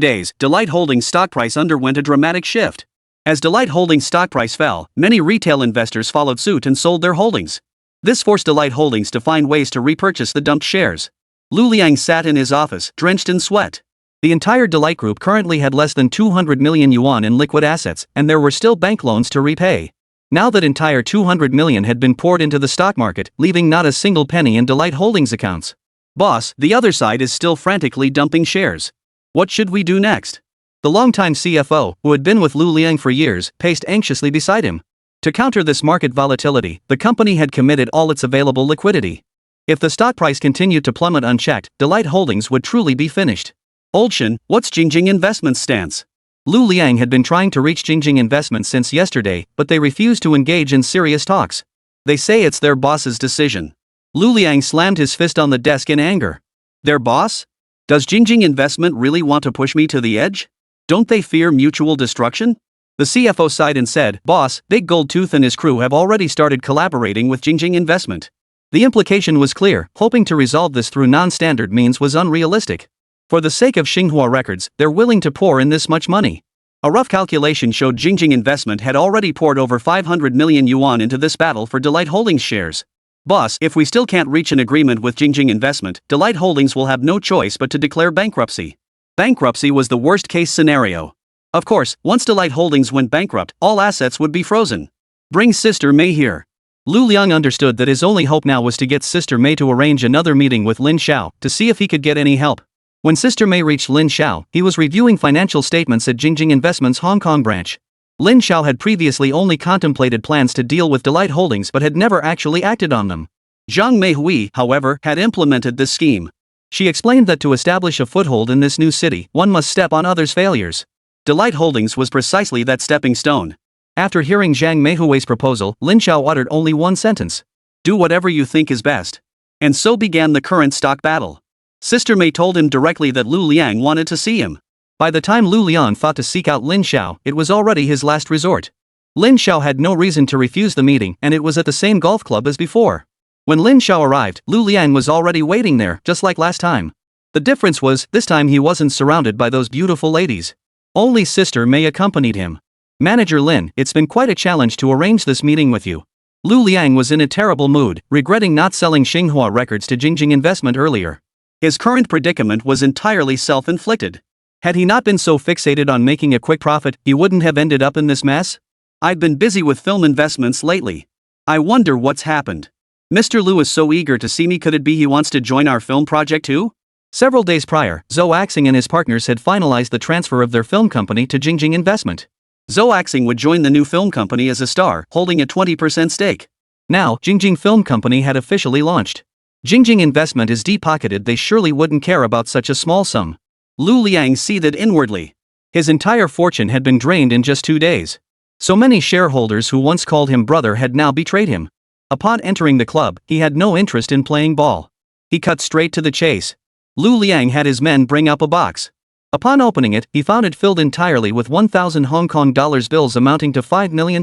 days, Delight Holdings' stock price underwent a dramatic shift. As Delight Holdings' stock price fell, many retail investors followed suit and sold their holdings. This forced Delight Holdings to find ways to repurchase the dumped shares. Lu Liang sat in his office, drenched in sweat. The entire Delight Group currently had less than 200 million yuan in liquid assets, and there were still bank loans to repay. Now that entire 200 million had been poured into the stock market, leaving not a single penny in Delight Holdings accounts. Boss, the other side is still frantically dumping shares. What should we do next? The longtime CFO, who had been with Lu Liang for years, paced anxiously beside him. To counter this market volatility, the company had committed all its available liquidity. If the stock price continued to plummet unchecked, Delight Holdings would truly be finished. Old Shin, what's Jingjing Investment's stance? Lu Liang had been trying to reach Jingjing Investment since yesterday, but they refused to engage in serious talks. They say it's their boss's decision. Lu Liang slammed his fist on the desk in anger. Their boss? Does Jingjing Investment really want to push me to the edge? Don't they fear mutual destruction? The CFO sighed and said, Boss, Big Gold Tooth and his crew have already started collaborating with Jingjing Investment. The implication was clear, hoping to resolve this through non-standard means was unrealistic. For the sake of Xinhua Records, they're willing to pour in this much money. A rough calculation showed Jingjing Investment had already poured over 500 million yuan into this battle for Delight Holdings shares. Boss, if we still can't reach an agreement with Jingjing Investment, Delight Holdings will have no choice but to declare bankruptcy. Bankruptcy was the worst-case scenario. Of course, once Delight Holdings went bankrupt, all assets would be frozen. Bring Sister Mei here. Lu Liang understood that his only hope now was to get Sister Mei to arrange another meeting with Lin Xiao to see if he could get any help. When Sister Mei reached Lin Xiao, he was reviewing financial statements at Jingjing Investment's Hong Kong branch. Lin Xiao had previously only contemplated plans to deal with Delight Holdings but had never actually acted on them. Zhang Meihui, however, had implemented this scheme. She explained that to establish a foothold in this new city, one must step on others' failures. Delight Holdings was precisely that stepping stone. After hearing Zhang Meihui's proposal, Lin Xiao uttered only one sentence. Do whatever you think is best. And so began the current stock battle. Sister Mei told him directly that Lu Liang wanted to see him. By the time Lu Liang thought to seek out Lin Xiao, it was already his last resort. Lin Xiao had no reason to refuse the meeting, and it was at the same golf club as before. When Lin Xiao arrived, Lu Liang was already waiting there, just like last time. The difference was, this time he wasn't surrounded by those beautiful ladies. Only Sister Mei accompanied him. Manager Lin, it's been quite a challenge to arrange this meeting with you. Lu Liang was in a terrible mood, regretting not selling Xinhua records to Jingjing Investment earlier. His current predicament was entirely self-inflicted. Had he not been so fixated on making a quick profit, he wouldn't have ended up in this mess. I've been busy with film investments lately. I wonder what's happened. Mr. Lu is so eager to see me. Could it be he wants to join our film project too? Several days prior, Zhou Axing and his partners had finalized the transfer of their film company to Jingjing Investment. Zhou Axing would join the new film company as a star, holding a 20% stake. Now, Jingjing Film Company had officially launched. Jingjing Investment is deep-pocketed. They surely wouldn't care about such a small sum. Lu Liang seethed inwardly. His entire fortune had been drained in just 2 days. So many shareholders who once called him brother had now betrayed him. Upon entering the club, he had no interest in playing ball. He cut straight to the chase. Lu Liang had his men bring up a box. Upon opening it, he found it filled entirely with 1,000 Hong Kong dollars bills amounting to $5 million.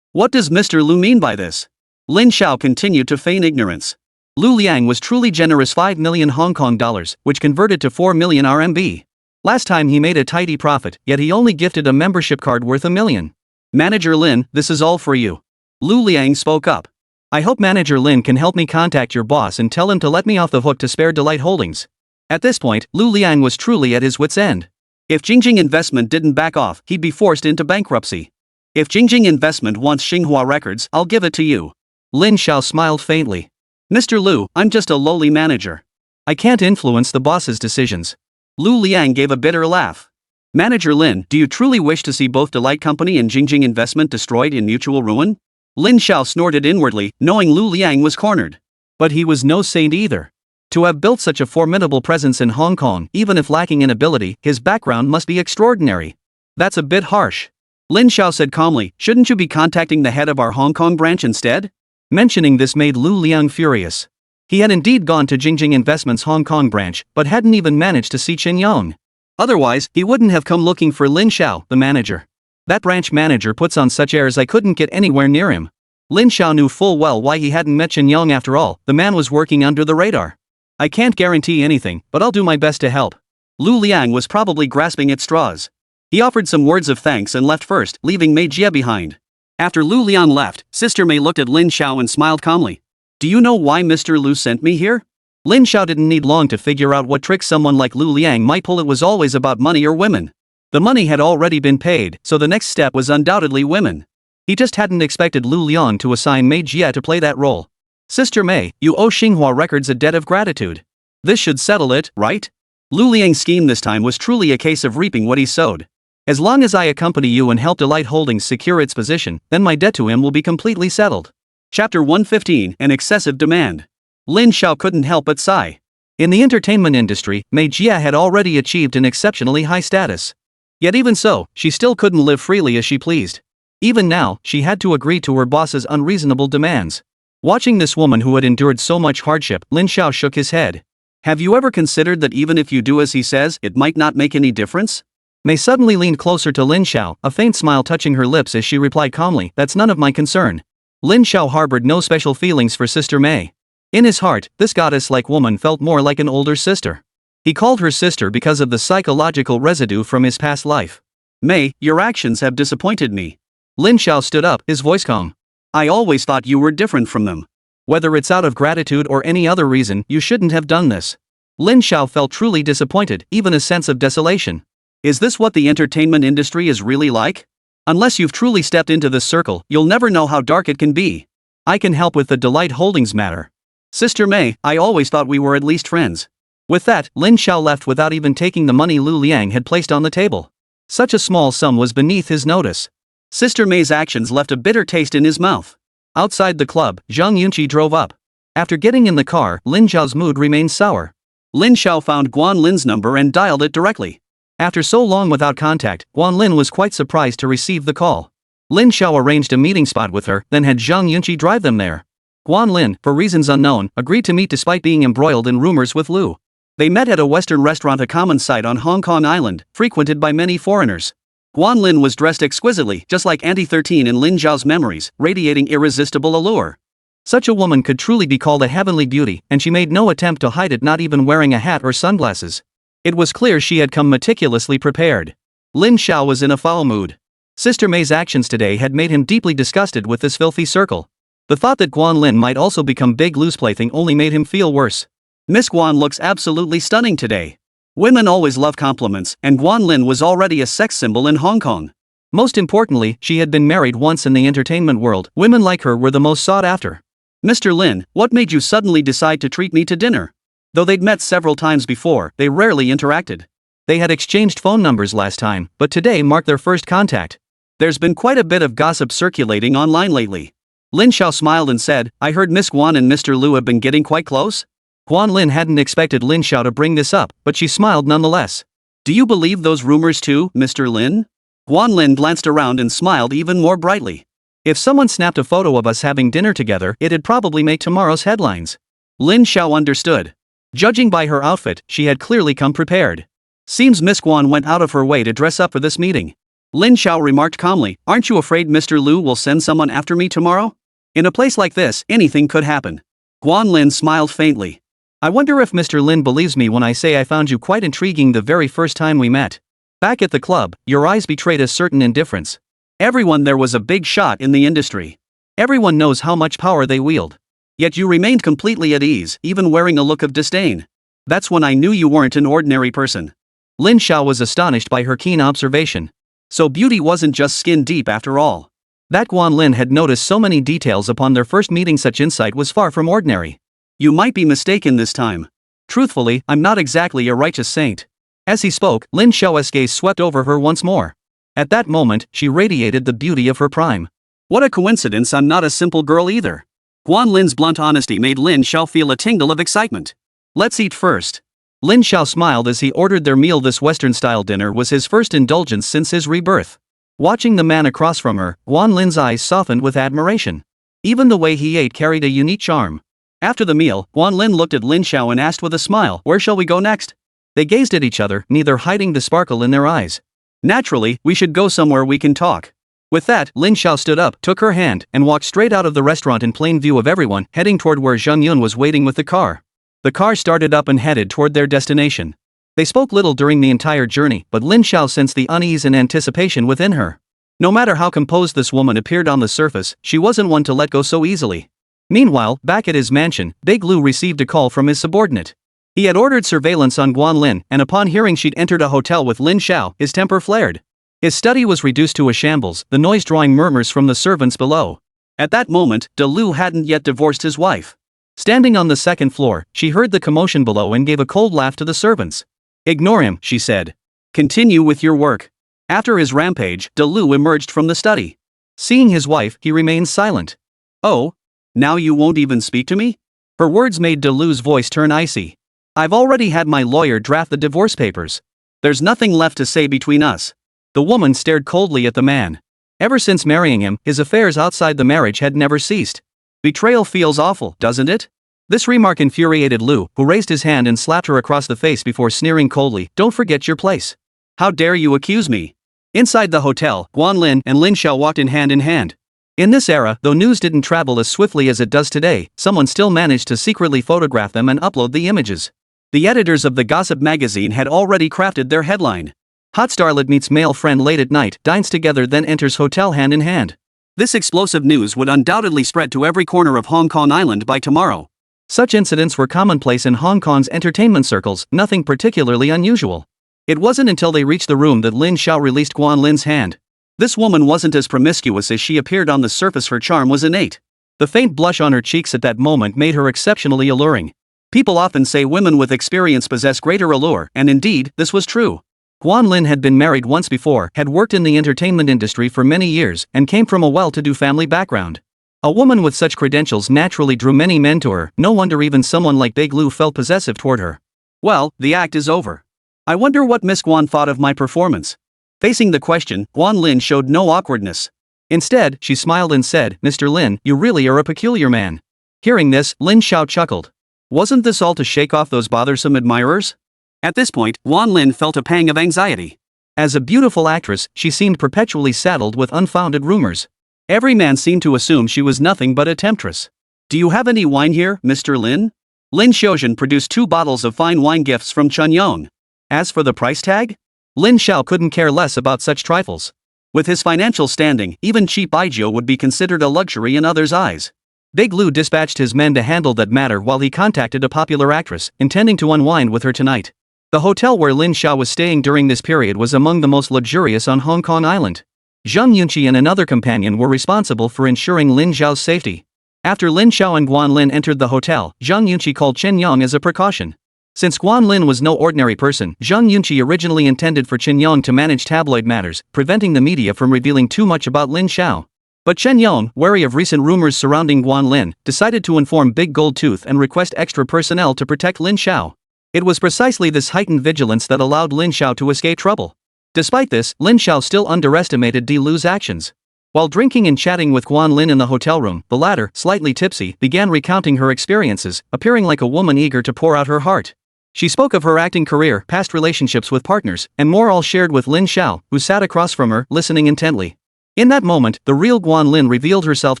What does Mr. Lu mean by this? Lin Xiao continued to feign ignorance. Lu Liang was truly generous. 5 million Hong Kong dollars, which converted to 4 million RMB. Last time he made a tidy profit, yet he only gifted a membership card worth $1 million. Manager Lin, this is all for you. Lu Liang spoke up. I hope Manager Lin can help me contact your boss and tell him to let me off the hook to spare Delight Holdings. At this point, Lu Liang was truly at his wit's end. If Jingjing Investment didn't back off, he'd be forced into bankruptcy. If Jingjing Investment wants Xinhua records, I'll give it to you. Lin Xiao smiled faintly. Mr. Lu, I'm just a lowly manager. I can't influence the boss's decisions. Lu Liang gave a bitter laugh. Manager Lin, do you truly wish to see both Delight Company and Jingjing Investment destroyed in mutual ruin? Lin Xiao snorted inwardly, knowing Lu Liang was cornered. But he was no saint either. To have built such a formidable presence in Hong Kong, even if lacking in ability, his background must be extraordinary. That's a bit harsh. Lin Xiao said calmly, shouldn't you be contacting the head of our Hong Kong branch instead? Mentioning this made Lu Liang furious. He had indeed gone to Jingjing Investment's Hong Kong branch, but hadn't even managed to see Chen Yong. Otherwise, he wouldn't have come looking for Lin Xiao, the manager. That branch manager puts on such airs I couldn't get anywhere near him. Lin Xiao knew full well why he hadn't met Chen Yong after all. The man was working under the radar. I can't guarantee anything, but I'll do my best to help. Lu Liang was probably grasping at straws. He offered some words of thanks and left first, leaving Mei Jie behind. After Lu Liang left, Sister Mei looked at Lin Xiao and smiled calmly. Do you know why Mr. Lu sent me here? Lin Xiao didn't need long to figure out what tricks someone like Lu Liang might pull. It was always about money or women. The money had already been paid, so the next step was undoubtedly women. He just hadn't expected Lu Liang to assign Mei Jie to play that role. Sister Mei, you owe Xinhua Records a debt of gratitude. This should settle it, right? Lu Liang's scheme this time was truly a case of reaping what he sowed. As long as I accompany you and help Delight Holdings secure its position, then my debt to him will be completely settled. Chapter 115, An Excessive Demand. Lin Xiao couldn't help but sigh. In the entertainment industry, Mei Jie had already achieved an exceptionally high status. Yet even so, she still couldn't live freely as she pleased. Even now, she had to agree to her boss's unreasonable demands. Watching this woman who had endured so much hardship, Lin Xiao shook his head. Have you ever considered that even if you do as he says, it might not make any difference? Mei suddenly leaned closer to Lin Xiao, a faint smile touching her lips as she replied calmly, that's none of my concern. Lin Xiao harbored no special feelings for Sister Mei. In his heart, this goddess-like woman felt more like an older sister. He called her sister because of the psychological residue from his past life. Mei, your actions have disappointed me. Lin Xiao stood up, his voice calm. I always thought you were different from them. Whether it's out of gratitude or any other reason, you shouldn't have done this. Lin Xiao felt truly disappointed, even a sense of desolation. Is this what the entertainment industry is really like? Unless you've truly stepped into this circle, you'll never know how dark it can be. I can help with the Delight Holdings matter. Sister Mei, I always thought we were at least friends. With that, Lin Xiao left without even taking the money Lu Liang had placed on the table. Such a small sum was beneath his notice. Sister Mei's actions left a bitter taste in his mouth. Outside the club, Zhang Yunqi drove up. After getting in the car, Lin Xiao's mood remained sour. Lin Xiao found Guan Lin's number and dialed it directly. After so long without contact, Guan Lin was quite surprised to receive the call. Lin Xiao arranged a meeting spot with her, then had Zhang Yunqi drive them there. Guan Lin, for reasons unknown, agreed to meet despite being embroiled in rumors with Lu. They met at a Western restaurant, a common sight on Hong Kong Island, frequented by many foreigners. Guan Lin was dressed exquisitely, just like Auntie 13 in Lin Zhao's memories, radiating irresistible allure. Such a woman could truly be called a heavenly beauty, and she made no attempt to hide it, not even wearing a hat or sunglasses. It was clear she had come meticulously prepared. Lin Zhao was in a foul mood. Sister May's actions today had made him deeply disgusted with this filthy circle. The thought that Guan Lin might also become Big Lu's plaything only made him feel worse. Miss Guan looks absolutely stunning today. Women always love compliments, and Guan Lin was already a sex symbol in Hong Kong. Most importantly, she had been married once in the entertainment world. Women like her were the most sought after. Mr. Lin, what made you suddenly decide to treat me to dinner? Though they'd met several times before, they rarely interacted. They had exchanged phone numbers last time, but today marked their first contact. There's been quite a bit of gossip circulating online lately. Lin Zhao smiled and said, I heard Miss Guan and Mr. Lu have been getting quite close? Guan Lin hadn't expected Lin Zhao to bring this up, but she smiled nonetheless. Do you believe those rumors too, Mr. Lin? Guan Lin glanced around and smiled even more brightly. If someone snapped a photo of us having dinner together, it'd probably make tomorrow's headlines. Lin Zhao understood. Judging by her outfit, she had clearly come prepared. Seems Miss Guan went out of her way to dress up for this meeting. Lin Zhao remarked calmly, aren't you afraid Mr. Lu will send someone after me tomorrow? In a place like this, anything could happen. Guan Lin smiled faintly. I wonder if Mr. Lin believes me when I say I found you quite intriguing the very first time we met. Back at the club, your eyes betrayed a certain indifference. Everyone there was a big shot in the industry. Everyone knows how much power they wield. Yet you remained completely at ease, even wearing a look of disdain. That's when I knew you weren't an ordinary person. Lin Zhao was astonished by her keen observation. So beauty wasn't just skin deep after all. That Guan Lin had noticed so many details upon their first meeting. Such insight was far from ordinary. You might be mistaken this time. Truthfully, I'm not exactly a righteous saint. As he spoke, Lin Zhao's gaze swept over her once more. At that moment, she radiated the beauty of her prime. What a coincidence, I'm not a simple girl either. Guan Lin's blunt honesty made Lin Zhao feel a tingle of excitement. Let's eat first. Lin Zhao smiled as he ordered their meal. This Western-style dinner was his first indulgence since his rebirth. Watching the man across from her, Guan Lin's eyes softened with admiration. Even the way he ate carried a unique charm. After the meal, Guan Lin looked at Lin Zhao and asked with a smile, where shall we go next? They gazed at each other, neither hiding the sparkle in their eyes. Naturally, we should go somewhere we can talk. With that, Lin Zhao stood up, took her hand, and walked straight out of the restaurant in plain view of everyone, heading toward where Zheng Yun was waiting with the car. The car started up and headed toward their destination. They spoke little during the entire journey, but Lin Zhao sensed the unease and anticipation within her. No matter how composed this woman appeared on the surface, she wasn't one to let go so easily. Meanwhile, back at his mansion, Big Lu received a call from his subordinate. He had ordered surveillance on Guan Lin, and upon hearing she'd entered a hotel with Lin Zhao, his temper flared. His study was reduced to a shambles, the noise drawing murmurs from the servants below. At that moment, De Lu hadn't yet divorced his wife. Standing on the second floor, she heard the commotion below and gave a cold laugh to the servants. Ignore him, she said. Continue with your work. After his rampage, De Lu emerged from the study. Seeing his wife, he remained silent. Oh? Now you won't even speak to me? Her words made De Lu's voice turn icy. I've already had my lawyer draft the divorce papers. There's nothing left to say between us. The woman stared coldly at the man. Ever since marrying him, his affairs outside the marriage had never ceased. Betrayal feels awful, doesn't it? This remark infuriated Lu, who raised his hand and slapped her across the face before sneering coldly, don't forget your place. How dare you accuse me? Inside the hotel, Guan Lin and Lin Zhao walked in hand. In this era, though news didn't travel as swiftly as it does today, someone still managed to secretly photograph them and upload the images. The editors of the gossip magazine had already crafted their headline. Hot starlet meets male friend late at night, dines together then enters hotel hand in hand. This explosive news would undoubtedly spread to every corner of Hong Kong Island by tomorrow. Such incidents were commonplace in Hong Kong's entertainment circles, nothing particularly unusual. It wasn't until they reached the room that Lin Zhao released Guan Lin's hand. This woman wasn't as promiscuous as she appeared on the surface. Her charm was innate. The faint blush on her cheeks at that moment made her exceptionally alluring. People often say women with experience possess greater allure, and indeed, this was true. Guan Lin had been married once before, had worked in the entertainment industry for many years, and came from a well-to-do family background. A woman with such credentials naturally drew many men to her, no wonder even someone like Big Lu felt possessive toward her. Well, the act is over. I wonder what Miss Guan thought of my performance. Facing the question, Guan Lin showed no awkwardness. Instead, she smiled and said, Mr. Lin, you really are a peculiar man. Hearing this, Lin Xiao chuckled. Wasn't this all to shake off those bothersome admirers? At this point, Guan Lin felt a pang of anxiety. As a beautiful actress, she seemed perpetually saddled with unfounded rumors. Every man seemed to assume she was nothing but a temptress. Do you have any wine here, Mr. Lin? Lin Xiaozhen produced 2 bottles of fine wine gifts from Chunyong. As for the price tag? Lin Xiao couldn't care less about such trifles. With his financial standing, even cheap baijiu would be considered a luxury in others' eyes. Big Lu dispatched his men to handle that matter while he contacted a popular actress, intending to unwind with her tonight. The hotel where Lin Xiao was staying during this period was among the most luxurious on Hong Kong Island. Zhang Yunqi and another companion were responsible for ensuring Lin Xiao's safety. After Lin Xiao and Guan Lin entered the hotel, Zhang Yunqi called Chen Yang as a precaution. Since Guan Lin was no ordinary person, Zhang Yunqi originally intended for Chen Yang to manage tabloid matters, preventing the media from revealing too much about Lin Xiao. But Chen Yang, wary of recent rumors surrounding Guan Lin, decided to inform Big Gold Tooth and request extra personnel to protect Lin Xiao. It was precisely this heightened vigilance that allowed Lin Xiao to escape trouble. Despite this, Lin Xiao still underestimated Di Lu's actions. While drinking and chatting with Guan Lin in the hotel room, the latter, slightly tipsy, began recounting her experiences, appearing like a woman eager to pour out her heart. She spoke of her acting career, past relationships with partners, and more, all shared with Lin Xiao, who sat across from her, listening intently. In that moment, the real Guan Lin revealed herself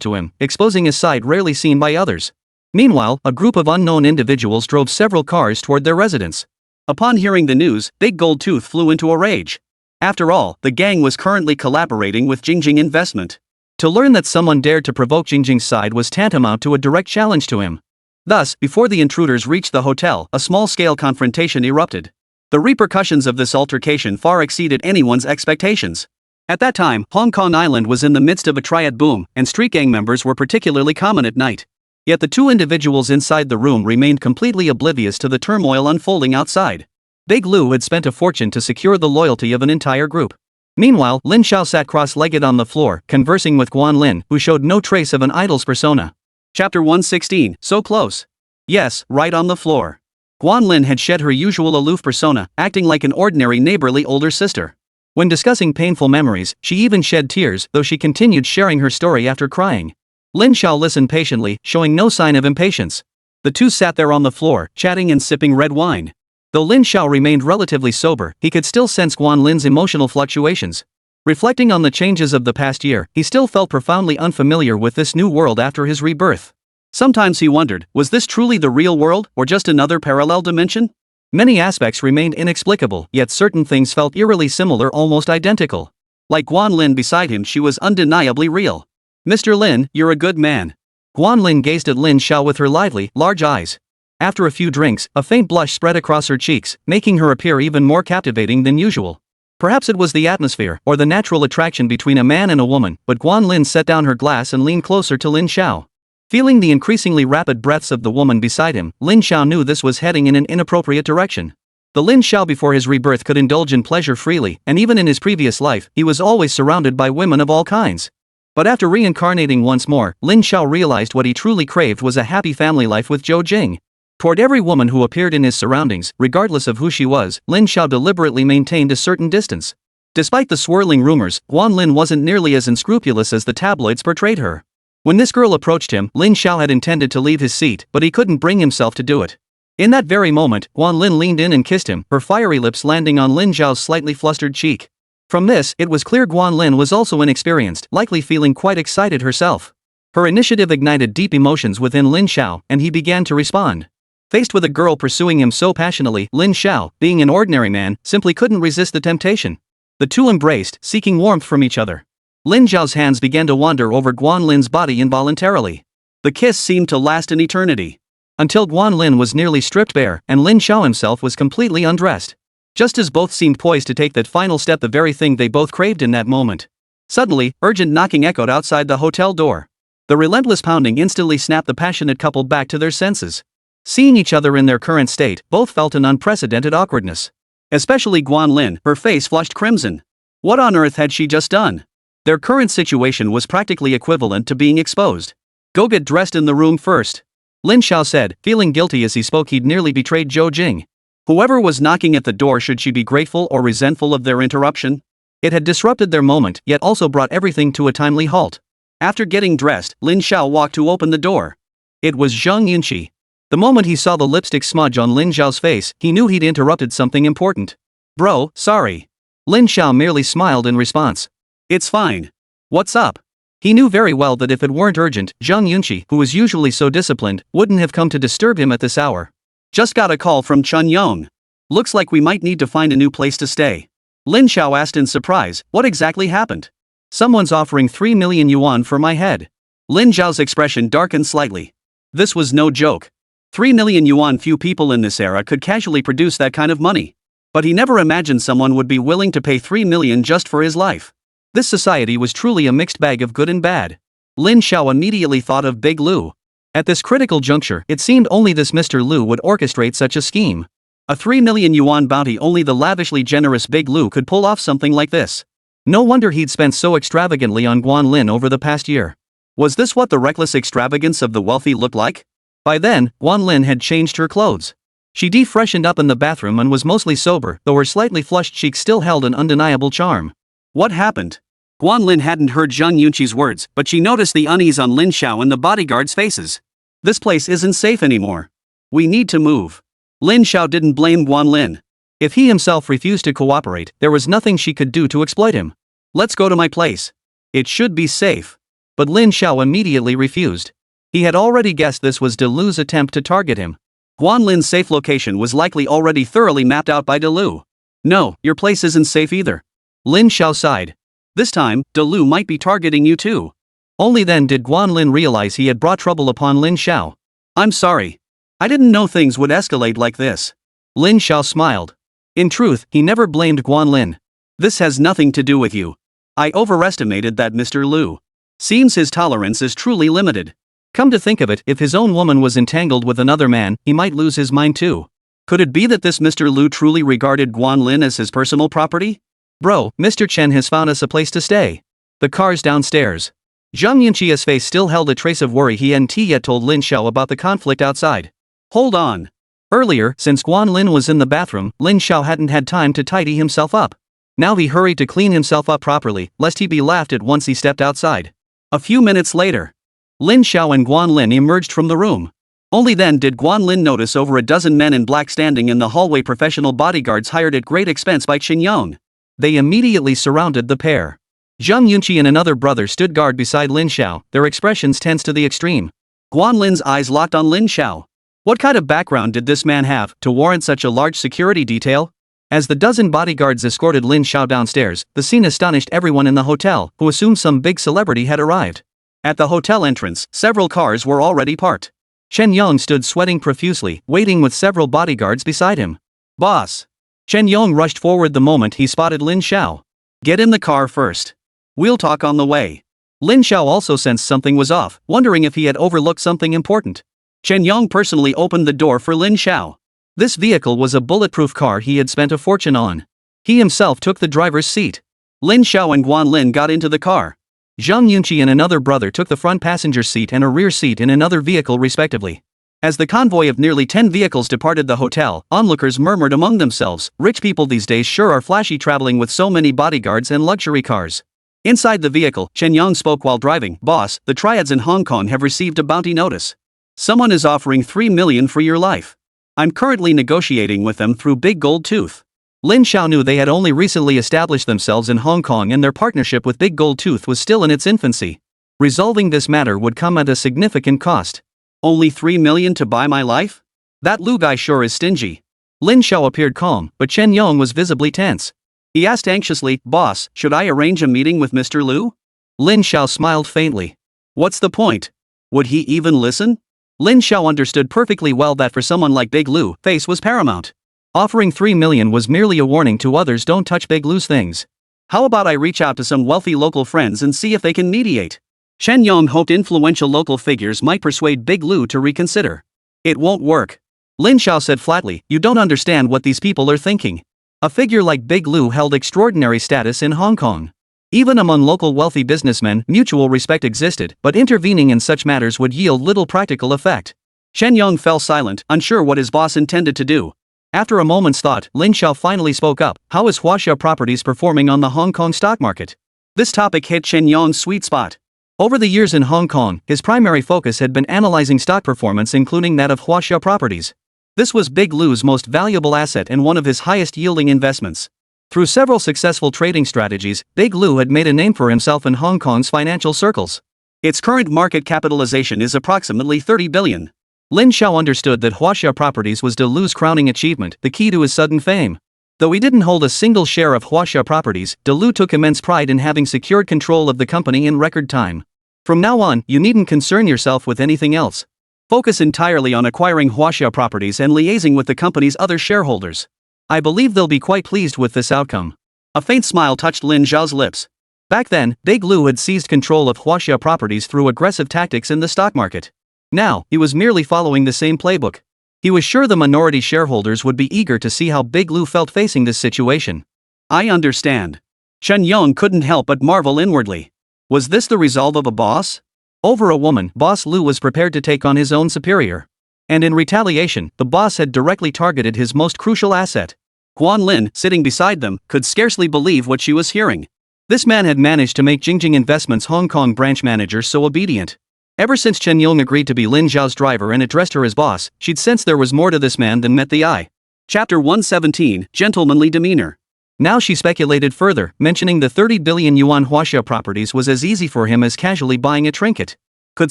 to him, exposing a side rarely seen by others. Meanwhile, a group of unknown individuals drove several cars toward their residence. Upon hearing the news, Big Gold Tooth flew into a rage. After all, the gang was currently collaborating with Jingjing Investment. To learn that someone dared to provoke Jingjing's side was tantamount to a direct challenge to him. Thus, before the intruders reached the hotel, a small-scale confrontation erupted. The repercussions of this altercation far exceeded anyone's expectations. At that time, Hong Kong Island was in the midst of a triad boom, and street gang members were particularly common at night. Yet the 2 individuals inside the room remained completely oblivious to the turmoil unfolding outside. Big Lu had spent a fortune to secure the loyalty of an entire group. Meanwhile, Lin Xiao sat cross-legged on the floor, conversing with Guan Lin, who showed no trace of an idol's persona. Chapter 116, So Close. Yes, right on the floor. Guan Lin had shed her usual aloof persona, acting like an ordinary neighborly older sister. When discussing painful memories, she even shed tears, though she continued sharing her story after crying. Lin Xiao listened patiently, showing no sign of impatience. The 2 sat there on the floor, chatting and sipping red wine. Though Lin Xiao remained relatively sober, he could still sense Guan Lin's emotional fluctuations. Reflecting on the changes of the past year, he still felt profoundly unfamiliar with this new world after his rebirth. Sometimes he wondered, was this truly the real world, or just another parallel dimension? Many aspects remained inexplicable, yet certain things felt eerily similar, almost identical. Like Guan Lin beside him, she was undeniably real. Mr. Lin, you're a good man. Guan Lin gazed at Lin Xiao with her lively, large eyes. After a few drinks, a faint blush spread across her cheeks, making her appear even more captivating than usual. Perhaps it was the atmosphere, or the natural attraction between a man and a woman, but Guan Lin set down her glass and leaned closer to Lin Xiao. Feeling the increasingly rapid breaths of the woman beside him, Lin Xiao knew this was heading in an inappropriate direction. The Lin Xiao before his rebirth could indulge in pleasure freely, and even in his previous life, he was always surrounded by women of all kinds. But after reincarnating once more, Lin Xiao realized what he truly craved was a happy family life with Zhou Jing. Toward every woman who appeared in his surroundings, regardless of who she was, Lin Xiao deliberately maintained a certain distance. Despite the swirling rumors, Guan Lin wasn't nearly as unscrupulous as the tabloids portrayed her. When this girl approached him, Lin Xiao had intended to leave his seat, but he couldn't bring himself to do it. In that very moment, Guan Lin leaned in and kissed him, her fiery lips landing on Lin Xiao's slightly flustered cheek. From this, it was clear Guan Lin was also inexperienced, likely feeling quite excited herself. Her initiative ignited deep emotions within Lin Xiao, and he began to respond. Faced with a girl pursuing him so passionately, Lin Xiao, being an ordinary man, simply couldn't resist the temptation. The 2 embraced, seeking warmth from each other. Lin Xiao's hands began to wander over Guan Lin's body involuntarily. The kiss seemed to last an eternity. Until Guan Lin was nearly stripped bare, and Lin Xiao himself was completely undressed. Just as both seemed poised to take that final step, the very thing they both craved in that moment. Suddenly, urgent knocking echoed outside the hotel door. The relentless pounding instantly snapped the passionate couple back to their senses. Seeing each other in their current state, both felt an unprecedented awkwardness. Especially Guan Lin, her face flushed crimson. What on earth had she just done? Their current situation was practically equivalent to being exposed. Go get dressed in the room first. Lin Xiao said, feeling guilty as he spoke he'd nearly betrayed Zhou Jing. Whoever was knocking at the door, should she be grateful or resentful of their interruption? It had disrupted their moment, yet also brought everything to a timely halt. After getting dressed, Lin Xiao walked to open the door. It was Zhang Yunqi. The moment he saw the lipstick smudge on Lin Xiao's face, he knew he'd interrupted something important. Bro, sorry. Lin Xiao merely smiled in response. It's fine. What's up? He knew very well that if it weren't urgent, Zhang Yunqi, who was usually so disciplined, wouldn't have come to disturb him at this hour. Just got a call from Chun Yong. Looks like we might need to find a new place to stay. Lin Xiao asked in surprise, what exactly happened? Someone's offering 3 million yuan for my head. Lin Xiao's expression darkened slightly. This was no joke. 3 million yuan, few people in this era could casually produce that kind of money. But he never imagined someone would be willing to pay 3 million just for his life. This society was truly a mixed bag of good and bad. Lin Xiao immediately thought of Big Lu. At this critical juncture, it seemed only this Mr. Lu would orchestrate such a scheme. A 3 million yuan bounty, only the lavishly generous Big Lu could pull off something like this. No wonder he'd spent so extravagantly on Guan Lin over the past year. Was this what the reckless extravagance of the wealthy looked like? By then, Guan Lin had changed her clothes. She de-freshened up in the bathroom and was mostly sober, though her slightly flushed cheeks still held an undeniable charm. What happened? Guan Lin hadn't heard Zhang Yunqi's words, but she noticed the unease on Lin Xiao and the bodyguards' faces. This place isn't safe anymore. We need to move. Lin Xiao didn't blame Guan Lin. If he himself refused to cooperate, there was nothing she could do to exploit him. Let's go to my place. It should be safe. But Lin Xiao immediately refused. He had already guessed this was De Lu's attempt to target him. Guan Lin's safe location was likely already thoroughly mapped out by De Lu. No, your place isn't safe either. Lin Xiao sighed. This time, De Lu might be targeting you too. Only then did Guan Lin realize he had brought trouble upon Lin Xiao. I'm sorry. I didn't know things would escalate like this. Lin Xiao smiled. In truth, he never blamed Guan Lin. This has nothing to do with you. I overestimated that Mr. Lu. Seems his tolerance is truly limited. Come to think of it, if his own woman was entangled with another man, he might lose his mind too. Could it be that this Mr. Lu truly regarded Guan Lin as his personal property? Bro, Mr. Chen has found us a place to stay. The car's downstairs. Zhang Yunqi's face still held a trace of worry. He hadn't yet told Lin Xiao about the conflict outside. Hold on. Earlier, since Guan Lin was in the bathroom, Lin Xiao hadn't had time to tidy himself up. Now he hurried to clean himself up properly, lest he be laughed at once he stepped outside. A few minutes later, Lin Xiao and Guan Lin emerged from the room. Only then did Guan Lin notice over a dozen men in black standing in the hallway, professional bodyguards hired at great expense by Qin Yong. They immediately surrounded the pair. Zhang Yunqi and another brother stood guard beside Lin Xiao, their expressions tense to the extreme. Guan Lin's eyes locked on Lin Xiao. What kind of background did this man have to warrant such a large security detail? As the dozen bodyguards escorted Lin Xiao downstairs, the scene astonished everyone in the hotel, who assumed some big celebrity had arrived. At the hotel entrance, several cars were already parked. Chen Yong stood sweating profusely, waiting with several bodyguards beside him. Boss. Chen Yong rushed forward the moment he spotted Lin Xiao. Get in the car first. We'll talk on the way. Lin Xiao also sensed something was off, wondering if he had overlooked something important. Chen Yong personally opened the door for Lin Xiao. This vehicle was a bulletproof car he had spent a fortune on. He himself took the driver's seat. Lin Xiao and Guan Lin got into the car. Zhang Yunqi and another brother took the front passenger seat and a rear seat in another vehicle respectively. As the convoy of nearly 10 vehicles departed the hotel, onlookers murmured among themselves, rich people these days sure are flashy, traveling with so many bodyguards and luxury cars. Inside the vehicle, Chen Yong spoke while driving. Boss, the triads in Hong Kong have received a bounty notice. Someone is offering 3 million for your life. I'm currently negotiating with them through Big Gold Tooth. Lin Xiao knew they had only recently established themselves in Hong Kong and their partnership with Big Gold Tooth was still in its infancy. Resolving this matter would come at a significant cost. Only 3 million to buy my life? That Lu guy sure is stingy. Lin Xiao appeared calm, but Chen Yong was visibly tense. He asked anxiously, Boss, should I arrange a meeting with Mr. Lu? Lin Xiao smiled faintly. What's the point? Would he even listen? Lin Xiao understood perfectly well that for someone like Big Lu, face was paramount. Offering 3 million was merely a warning to others, don't touch Big Lu's things. How about I reach out to some wealthy local friends and see if they can mediate? Chen Yong hoped influential local figures might persuade Big Lu to reconsider. It won't work. Lin Xiao said flatly, you don't understand what these people are thinking. A figure like Big Lu held extraordinary status in Hong Kong. Even among local wealthy businessmen, mutual respect existed, but intervening in such matters would yield little practical effect. Chen Yong fell silent, unsure what his boss intended to do. After a moment's thought, Lin Xiao finally spoke up. How is Huaxia Properties performing on the Hong Kong stock market? This topic hit Chen Yong's sweet spot. Over the years in Hong Kong, his primary focus had been analyzing stock performance, including that of Huaxia Properties. This was Big Lu's most valuable asset and one of his highest-yielding investments. Through several successful trading strategies, Big Lu had made a name for himself in Hong Kong's financial circles. Its current market capitalization is approximately 30 billion. Lin Xiao understood that Huaxia Properties was De Lu's crowning achievement, the key to his sudden fame. Though he didn't hold a single share of Huaxia Properties, De Lu took immense pride in having secured control of the company in record time. From now on, you needn't concern yourself with anything else. Focus entirely on acquiring Huaxia Properties and liaising with the company's other shareholders. I believe they'll be quite pleased with this outcome. A faint smile touched Lin Xiao's lips. Back then, Big Lu had seized control of Huaxia Properties through aggressive tactics in the stock market. Now, he was merely following the same playbook. He was sure the minority shareholders would be eager to see how Big Lu felt facing this situation. I understand. Chen Yong couldn't help but marvel inwardly. Was this the resolve of a boss? Over a woman, Boss Lu was prepared to take on his own superior. And in retaliation, the boss had directly targeted his most crucial asset. Guan Lin, sitting beside them, could scarcely believe what she was hearing. This man had managed to make Jingjing Investments' Hong Kong branch manager so obedient. Ever since Chen Yong agreed to be Lin Xiao's driver and addressed her as boss, she'd sensed there was more to this man than met the eye. Chapter 117, Gentlemanly Demeanor. Now she speculated further, mentioning the 30 billion yuan Huaxia Properties was as easy for him as casually buying a trinket. Could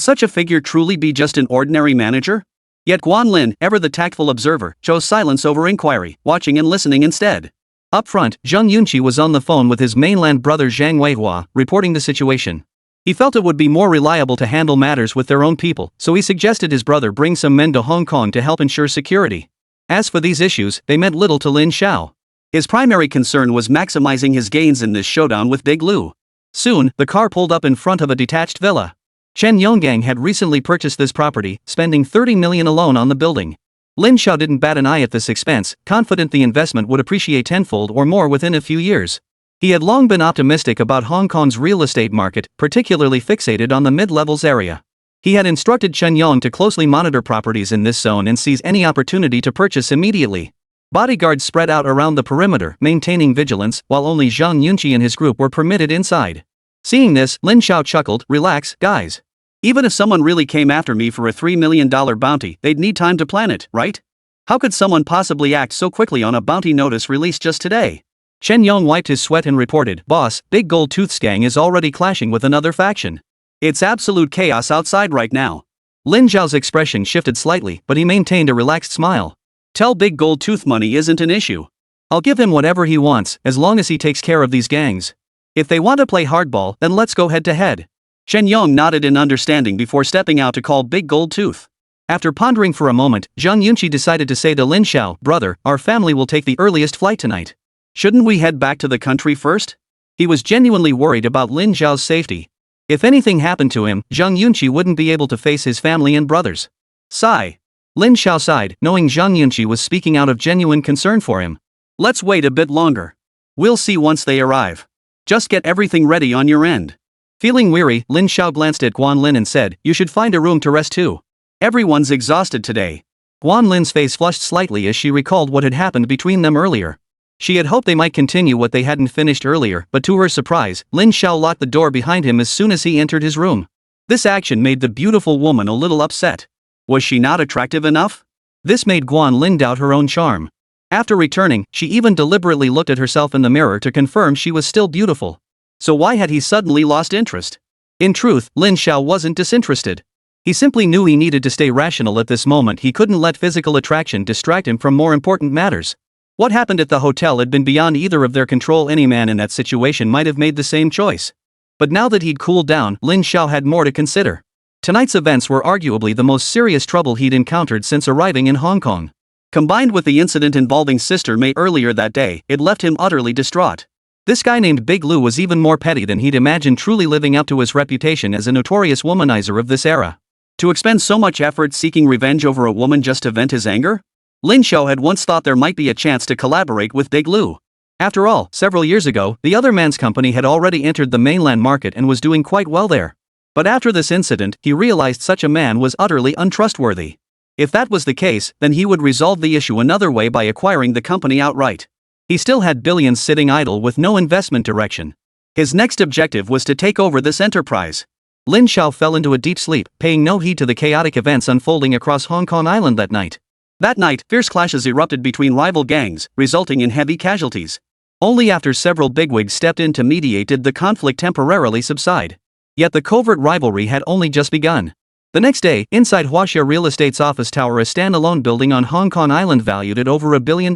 such a figure truly be just an ordinary manager? Yet Guan Lin, ever the tactful observer, chose silence over inquiry, watching and listening instead. Up front, Zhang Yunqi was on the phone with his mainland brother Zhang Weihua, reporting the situation. He felt it would be more reliable to handle matters with their own people, so he suggested his brother bring some men to Hong Kong to help ensure security. As for these issues, they meant little to Lin Xiao. His primary concern was maximizing his gains in this showdown with Big Lu. Soon, the car pulled up in front of a detached villa. Chen Yonggang had recently purchased this property, spending 30 million alone on the building. Lin Xiao didn't bat an eye at this expense, confident the investment would appreciate tenfold or more within a few years. He had long been optimistic about Hong Kong's real estate market, particularly fixated on the mid-levels area. He had instructed Chen Yong to closely monitor properties in this zone and seize any opportunity to purchase immediately. Bodyguards spread out around the perimeter, maintaining vigilance, while only Zhang Yunqi and his group were permitted inside. Seeing this, Lin Xiao chuckled, "Relax, guys. Even if someone really came after me for a $3 million bounty, they'd need time to plan it, right? How could someone possibly act so quickly on a bounty notice released just today?" Chen Yong wiped his sweat and reported, "Boss, Big Gold Tooth's gang is already clashing with another faction. It's absolute chaos outside right now." Lin Xiao's expression shifted slightly, but he maintained a relaxed smile. "Tell Big Gold Tooth money isn't an issue. I'll give him whatever he wants, as long as he takes care of these gangs. If they want to play hardball, then let's go head to head." Chen Yong nodded in understanding before stepping out to call Big Gold Tooth. After pondering for a moment, Zhang Yunqi decided to say to Lin Xiao, "Brother, our family will take the earliest flight tonight. Shouldn't we head back to the country first?" He was genuinely worried about Lin Xiao's safety. If anything happened to him, Zhang Yunqi wouldn't be able to face his family and brothers. Sigh. Lin Xiao sighed, knowing Zhang Yunqi was speaking out of genuine concern for him. "Let's wait a bit longer. We'll see once they arrive. Just get everything ready on your end." Feeling weary, Lin Xiao glanced at Guan Lin and said, "You should find a room to rest too. Everyone's exhausted today." Guan Lin's face flushed slightly as she recalled what had happened between them earlier. She had hoped they might continue what they hadn't finished earlier, but to her surprise, Lin Xiao locked the door behind him as soon as he entered his room. This action made the beautiful woman a little upset. Was she not attractive enough? This made Guan Lin doubt her own charm. After returning, she even deliberately looked at herself in the mirror to confirm she was still beautiful. So why had he suddenly lost interest? In truth, Lin Xiao wasn't disinterested. He simply knew he needed to stay rational at this moment. He couldn't let physical attraction distract him from more important matters. What happened at the hotel had been beyond either of their control. Any man in that situation might have made the same choice. But now that he'd cooled down, Lin Xiao had more to consider. Tonight's events were arguably the most serious trouble he'd encountered since arriving in Hong Kong. Combined with the incident involving Sister May earlier that day, it left him utterly distraught. This guy named Big Lu was even more petty than he'd imagined, truly living up to his reputation as a notorious womanizer of this era. To expend so much effort seeking revenge over a woman just to vent his anger? Lin Xiao had once thought there might be a chance to collaborate with Big Lu. After all, several years ago, the other man's company had already entered the mainland market and was doing quite well there. But after this incident, he realized such a man was utterly untrustworthy. If that was the case, then he would resolve the issue another way, by acquiring the company outright. He still had billions sitting idle with no investment direction. His next objective was to take over this enterprise. Lin Xiao fell into a deep sleep, paying no heed to the chaotic events unfolding across Hong Kong Island that night. That night, fierce clashes erupted between rival gangs, resulting in heavy casualties. Only after several bigwigs stepped in to mediate did the conflict temporarily subside. Yet the covert rivalry had only just begun. The next day, inside Huaxia Real Estate's office tower, a standalone building on Hong Kong Island valued at over $1 billion.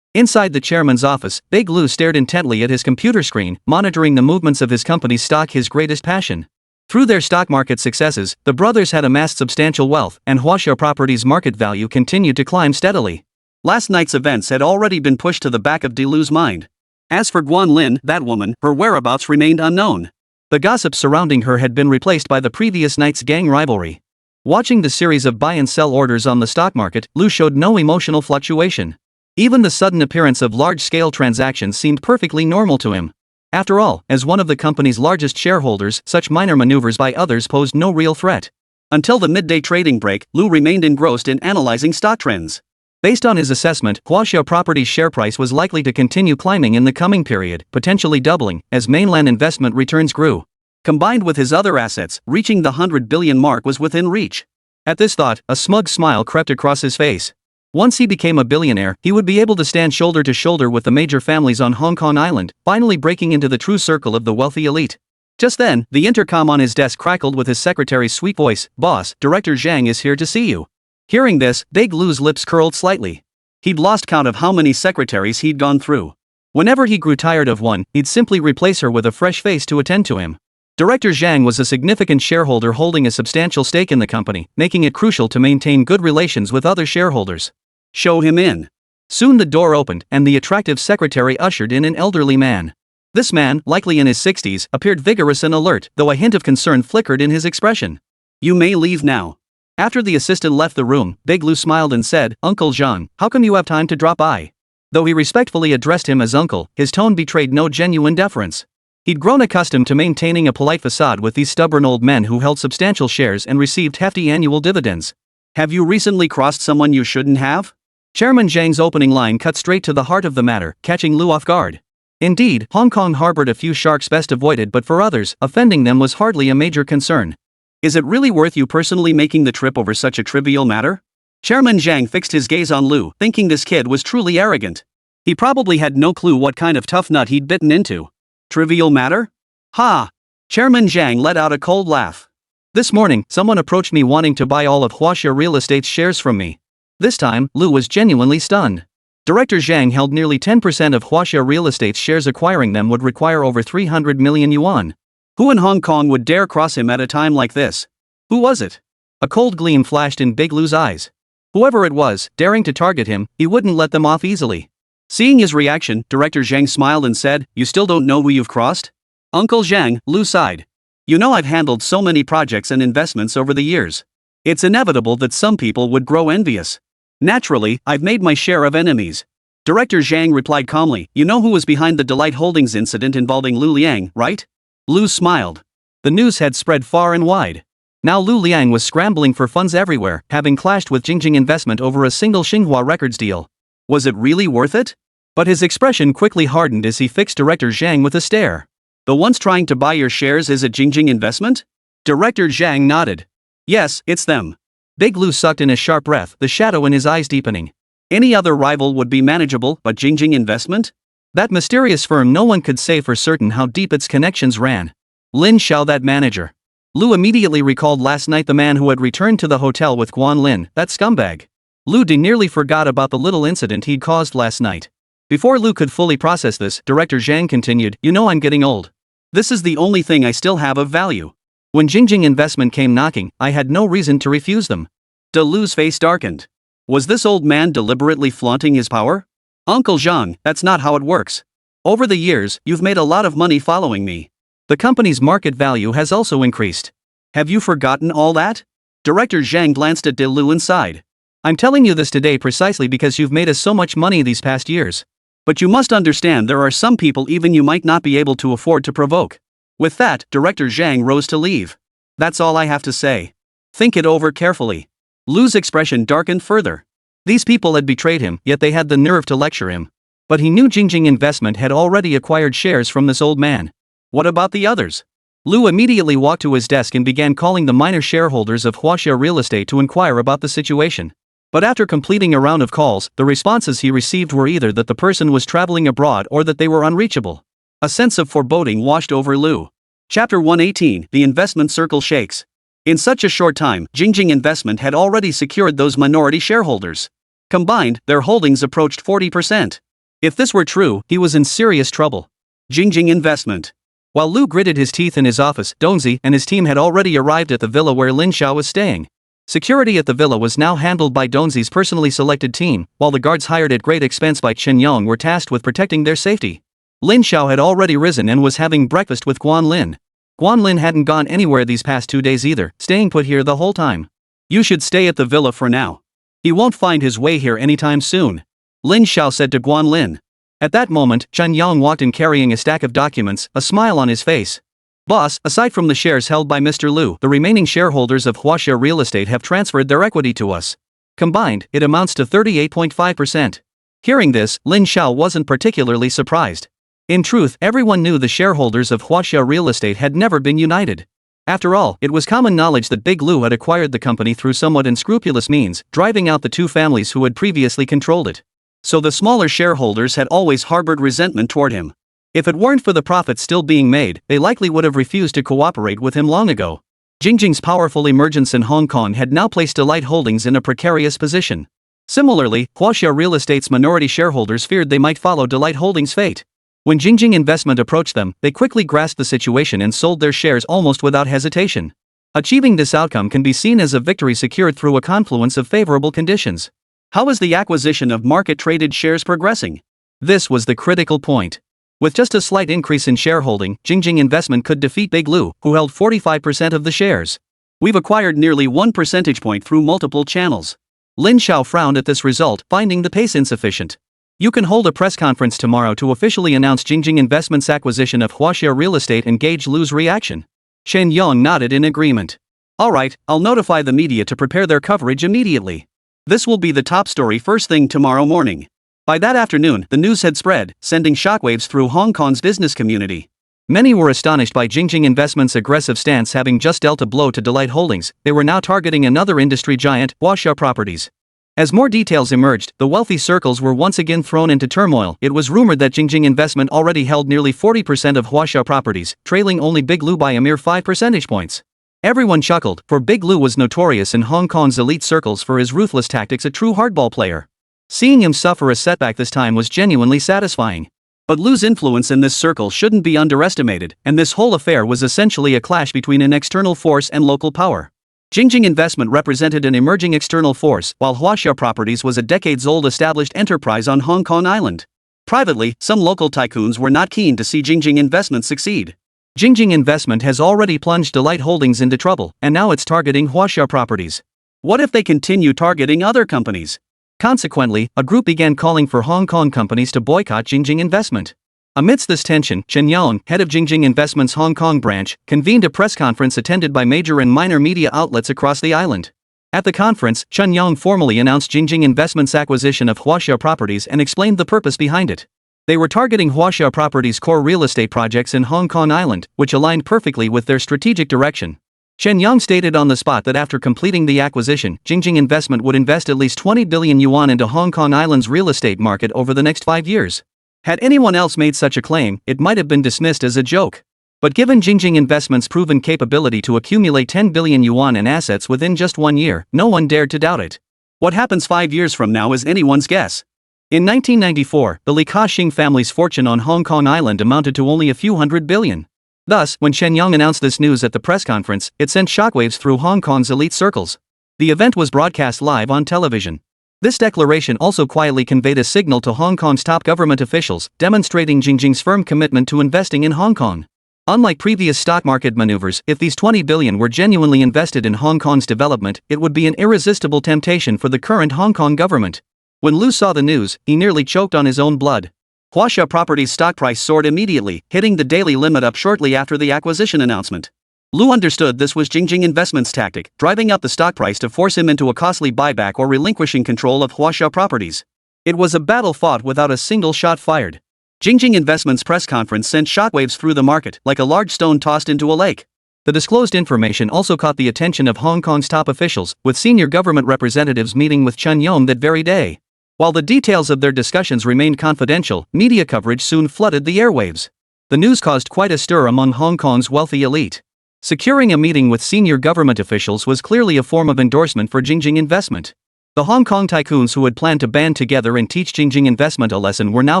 Inside the chairman's office, Big Lou stared intently at his computer screen, monitoring the movements of his company's stock, his greatest passion. Through their stock market successes, the brothers had amassed substantial wealth, and Huaxia Properties' market value continued to climb steadily. Last night's events had already been pushed to the back of De Lu's mind. As for Guan Lin, that woman, her whereabouts remained unknown. The gossip surrounding her had been replaced by the previous night's gang rivalry. Watching the series of buy and sell orders on the stock market, Lu showed no emotional fluctuation. Even the sudden appearance of large-scale transactions seemed perfectly normal to him. After all, as one of the company's largest shareholders, such minor maneuvers by others posed no real threat. Until the midday trading break, Lu remained engrossed in analyzing stock trends. Based on his assessment, Huaxia Properties' share price was likely to continue climbing in the coming period, potentially doubling, as mainland investment returns grew. Combined with his other assets, reaching the 100 billion mark was within reach. At this thought, a smug smile crept across his face. Once he became a billionaire, he would be able to stand shoulder to shoulder with the major families on Hong Kong Island, finally breaking into the true circle of the wealthy elite. Just then, the intercom on his desk crackled with his secretary's sweet voice. "Boss, Director Zhang is here to see you." Hearing this, Big Lu's lips curled slightly. He'd lost count of how many secretaries he'd gone through. Whenever he grew tired of one, he'd simply replace her with a fresh face to attend to him. Director Zhang was a significant shareholder holding a substantial stake in the company, making it crucial to maintain good relations with other shareholders. "Show him in." Soon the door opened, and the attractive secretary ushered in an elderly man. This man, likely in his 60s, appeared vigorous and alert, though a hint of concern flickered in his expression. "You may leave now." After the assistant left the room, Big Lu smiled and said, "Uncle Zhang, how come you have time to drop by?" Though he respectfully addressed him as uncle, his tone betrayed no genuine deference. He'd grown accustomed to maintaining a polite facade with these stubborn old men who held substantial shares and received hefty annual dividends. "Have you recently crossed someone you shouldn't have?" Chairman Zhang's opening line cut straight to the heart of the matter, catching Lu off guard. Indeed, Hong Kong harbored a few sharks best avoided, but for others, offending them was hardly a major concern. "Is it really worth you personally making the trip over such a trivial matter?" Chairman Zhang fixed his gaze on Lu, thinking this kid was truly arrogant. He probably had no clue what kind of tough nut he'd bitten into. "Trivial matter? Ha!" Chairman Zhang let out a cold laugh. "This morning, someone approached me wanting to buy all of Huaxia Real Estate's shares from me." This time, Lu was genuinely stunned. Director Zhang held nearly 10% of Huaxia Real Estate's shares. Acquiring them would require over 300 million yuan. Who in Hong Kong would dare cross him at a time like this? Who was it? A cold gleam flashed in Big Lu's eyes. Whoever it was, daring to target him, he wouldn't let them off easily. Seeing his reaction, Director Zhang smiled and said, "You still don't know who you've crossed?" "Uncle Zhang," Lu sighed. "You know I've handled so many projects and investments over the years. It's inevitable that some people would grow envious. Naturally, I've made my share of enemies." Director Zhang replied calmly, "You know who was behind the Delight Holdings incident involving Lu Liang, right?" Lu smiled. The news had spread far and wide. Now Lu Liang was scrambling for funds everywhere, having clashed with Jingjing Investment over a single Xinhua Records deal. Was it really worth it? But his expression quickly hardened as he fixed Director Zhang with a stare. "The ones trying to buy your shares is at Jingjing Investment?" Director Zhang nodded. "Yes, it's them." Big Lu sucked in a sharp breath, the shadow in his eyes deepening. Any other rival would be manageable, but Jingjing Investment? That mysterious firm, no one could say for certain how deep its connections ran. Lin Xiao, that manager. Lu immediately recalled last night the man who had returned to the hotel with Guan Lin, that scumbag. Lu nearly forgot about the little incident he'd caused last night. Before Lu could fully process this, Director Zhang continued, "You know I'm getting old. This is the only thing I still have of value. When Jingjing Investment came knocking, I had no reason to refuse them." De Lu's face darkened. Was this old man deliberately flaunting his power? "Uncle Zhang, that's not how it works. Over the years, you've made a lot of money following me. The company's market value has also increased. Have you forgotten all that?" Director Zhang glanced at De Lu and sighed. "I'm telling you this today precisely because you've made us so much money these past years. But you must understand there are some people even you might not be able to afford to provoke." With that, Director Zhang rose to leave. "That's all I have to say. Think it over carefully." Lu's expression darkened further. These people had betrayed him, yet they had the nerve to lecture him. But he knew Jingjing Investment had already acquired shares from this old man. What about the others? Lu immediately walked to his desk and began calling the minor shareholders of Huaxia Real Estate to inquire about the situation. But after completing a round of calls, the responses he received were either that the person was traveling abroad or that they were unreachable. A sense of foreboding washed over Lu. Chapter 118: The Investment Circle Shakes. In such a short time, Jingjing Investment had already secured those minority shareholders. Combined, their holdings approached 40%. If this were true, he was in serious trouble. Jingjing Investment. While Lu gritted his teeth in his office, Dongzi and his team had already arrived at the villa where Lin Xiao was staying. Security at the villa was now handled by Dongzi's personally selected team, while the guards hired at great expense by Chen Yong were tasked with protecting their safety. Lin Xiao had already risen and was having breakfast with Guan Lin. Guan Lin hadn't gone anywhere these past 2 days either, staying put here the whole time. You should stay at the villa for now. He won't find his way here anytime soon, Lin Xiao said to Guan Lin. At that moment, Chen Yong walked in carrying a stack of documents, a smile on his face. Boss, aside from the shares held by Mr. Lu, the remaining shareholders of Huaxia Real Estate have transferred their equity to us. Combined, it amounts to 38.5%. Hearing this, Lin Xiao wasn't particularly surprised. In truth, everyone knew the shareholders of Huaxia Real Estate had never been united. After all, it was common knowledge that Big Lu had acquired the company through somewhat unscrupulous means, driving out the two families who had previously controlled it. So the smaller shareholders had always harbored resentment toward him. If it weren't for the profits still being made, they likely would have refused to cooperate with him long ago. Jingjing's powerful emergence in Hong Kong had now placed Delight Holdings in a precarious position. Similarly, Huaxia Real Estate's minority shareholders feared they might follow Delight Holdings' fate. When Jingjing Investment approached them, they quickly grasped the situation and sold their shares almost without hesitation. Achieving this outcome can be seen as a victory secured through a confluence of favorable conditions. How is the acquisition of market-traded shares progressing? This was the critical point. With just a slight increase in shareholding, Jingjing Investment could defeat Big Lu, who held 45% of the shares. We've acquired nearly 1 percentage point through multiple channels. Lin Xiao frowned at this result, finding the pace insufficient. You can hold a press conference tomorrow to officially announce Jingjing Investment's acquisition of Huaxia Real Estate and gauge Lu's reaction. Chen Yong nodded in agreement. Alright, I'll notify the media to prepare their coverage immediately. This will be the top story first thing tomorrow morning. By that afternoon, the news had spread, sending shockwaves through Hong Kong's business community. Many were astonished by Jingjing Investment's aggressive stance, having just dealt a blow to Delight Holdings. They were now targeting another industry giant, Huaxia Properties. As more details emerged, the wealthy circles were once again thrown into turmoil. It was rumored that Jingjing Investment already held nearly 40% of Huaxia Properties, trailing only Big Lu by a mere 5 percentage points. Everyone chuckled, for Big Lu was notorious in Hong Kong's elite circles for his ruthless tactics, a true hardball player. Seeing him suffer a setback this time was genuinely satisfying. But Lu's influence in this circle shouldn't be underestimated, and this whole affair was essentially a clash between an external force and local power. Jingjing Investment represented an emerging external force, while Huaxia Properties was a decades-old established enterprise on Hong Kong Island. Privately, some local tycoons were not keen to see Jingjing Investment succeed. Jingjing Investment has already plunged Delight Holdings into trouble, and now it's targeting Huaxia Properties. What if they continue targeting other companies? Consequently, a group began calling for Hong Kong companies to boycott Jingjing Investment. Amidst this tension, Chen Yong, head of Jingjing Investment's Hong Kong branch, convened a press conference attended by major and minor media outlets across the island. At the conference, Chen Yong formally announced Jingjing Investment's acquisition of Huaxia Properties and explained the purpose behind it. They were targeting Huaxia Properties' core real estate projects in Hong Kong Island, which aligned perfectly with their strategic direction. Chen Yong stated on the spot that after completing the acquisition, Jingjing Investment would invest at least 20 billion yuan into Hong Kong Island's real estate market over the next 5 years. Had anyone else made such a claim, it might have been dismissed as a joke. But given Jingjing Investment's proven capability to accumulate 10 billion yuan in assets within just 1 year, no one dared to doubt it. What happens 5 years from now is anyone's guess. In 1994, the Li Ka-shing family's fortune on Hong Kong Island amounted to only a few hundred billion. Thus, when Chen Yong announced this news at the press conference, it sent shockwaves through Hong Kong's elite circles. The event was broadcast live on television. This declaration also quietly conveyed a signal to Hong Kong's top government officials, demonstrating Jingjing's firm commitment to investing in Hong Kong. Unlike previous stock market maneuvers, if these 20 billion were genuinely invested in Hong Kong's development, it would be an irresistible temptation for the current Hong Kong government. When Lu saw the news, he nearly choked on his own blood. Huaxia Properties' stock price soared immediately, hitting the daily limit up shortly after the acquisition announcement. Lu understood this was Jingjing Investment's tactic, driving up the stock price to force him into a costly buyback or relinquishing control of Huaxia Properties. It was a battle fought without a single shot fired. Jingjing Investment's press conference sent shockwaves through the market like a large stone tossed into a lake. The disclosed information also caught the attention of Hong Kong's top officials, with senior government representatives meeting with Chen Yong that very day. While the details of their discussions remained confidential, media coverage soon flooded the airwaves. The news caused quite a stir among Hong Kong's wealthy elite. Securing a meeting with senior government officials was clearly a form of endorsement for Jingjing Investment. The Hong Kong tycoons who had planned to band together and teach Jingjing Investment a lesson were now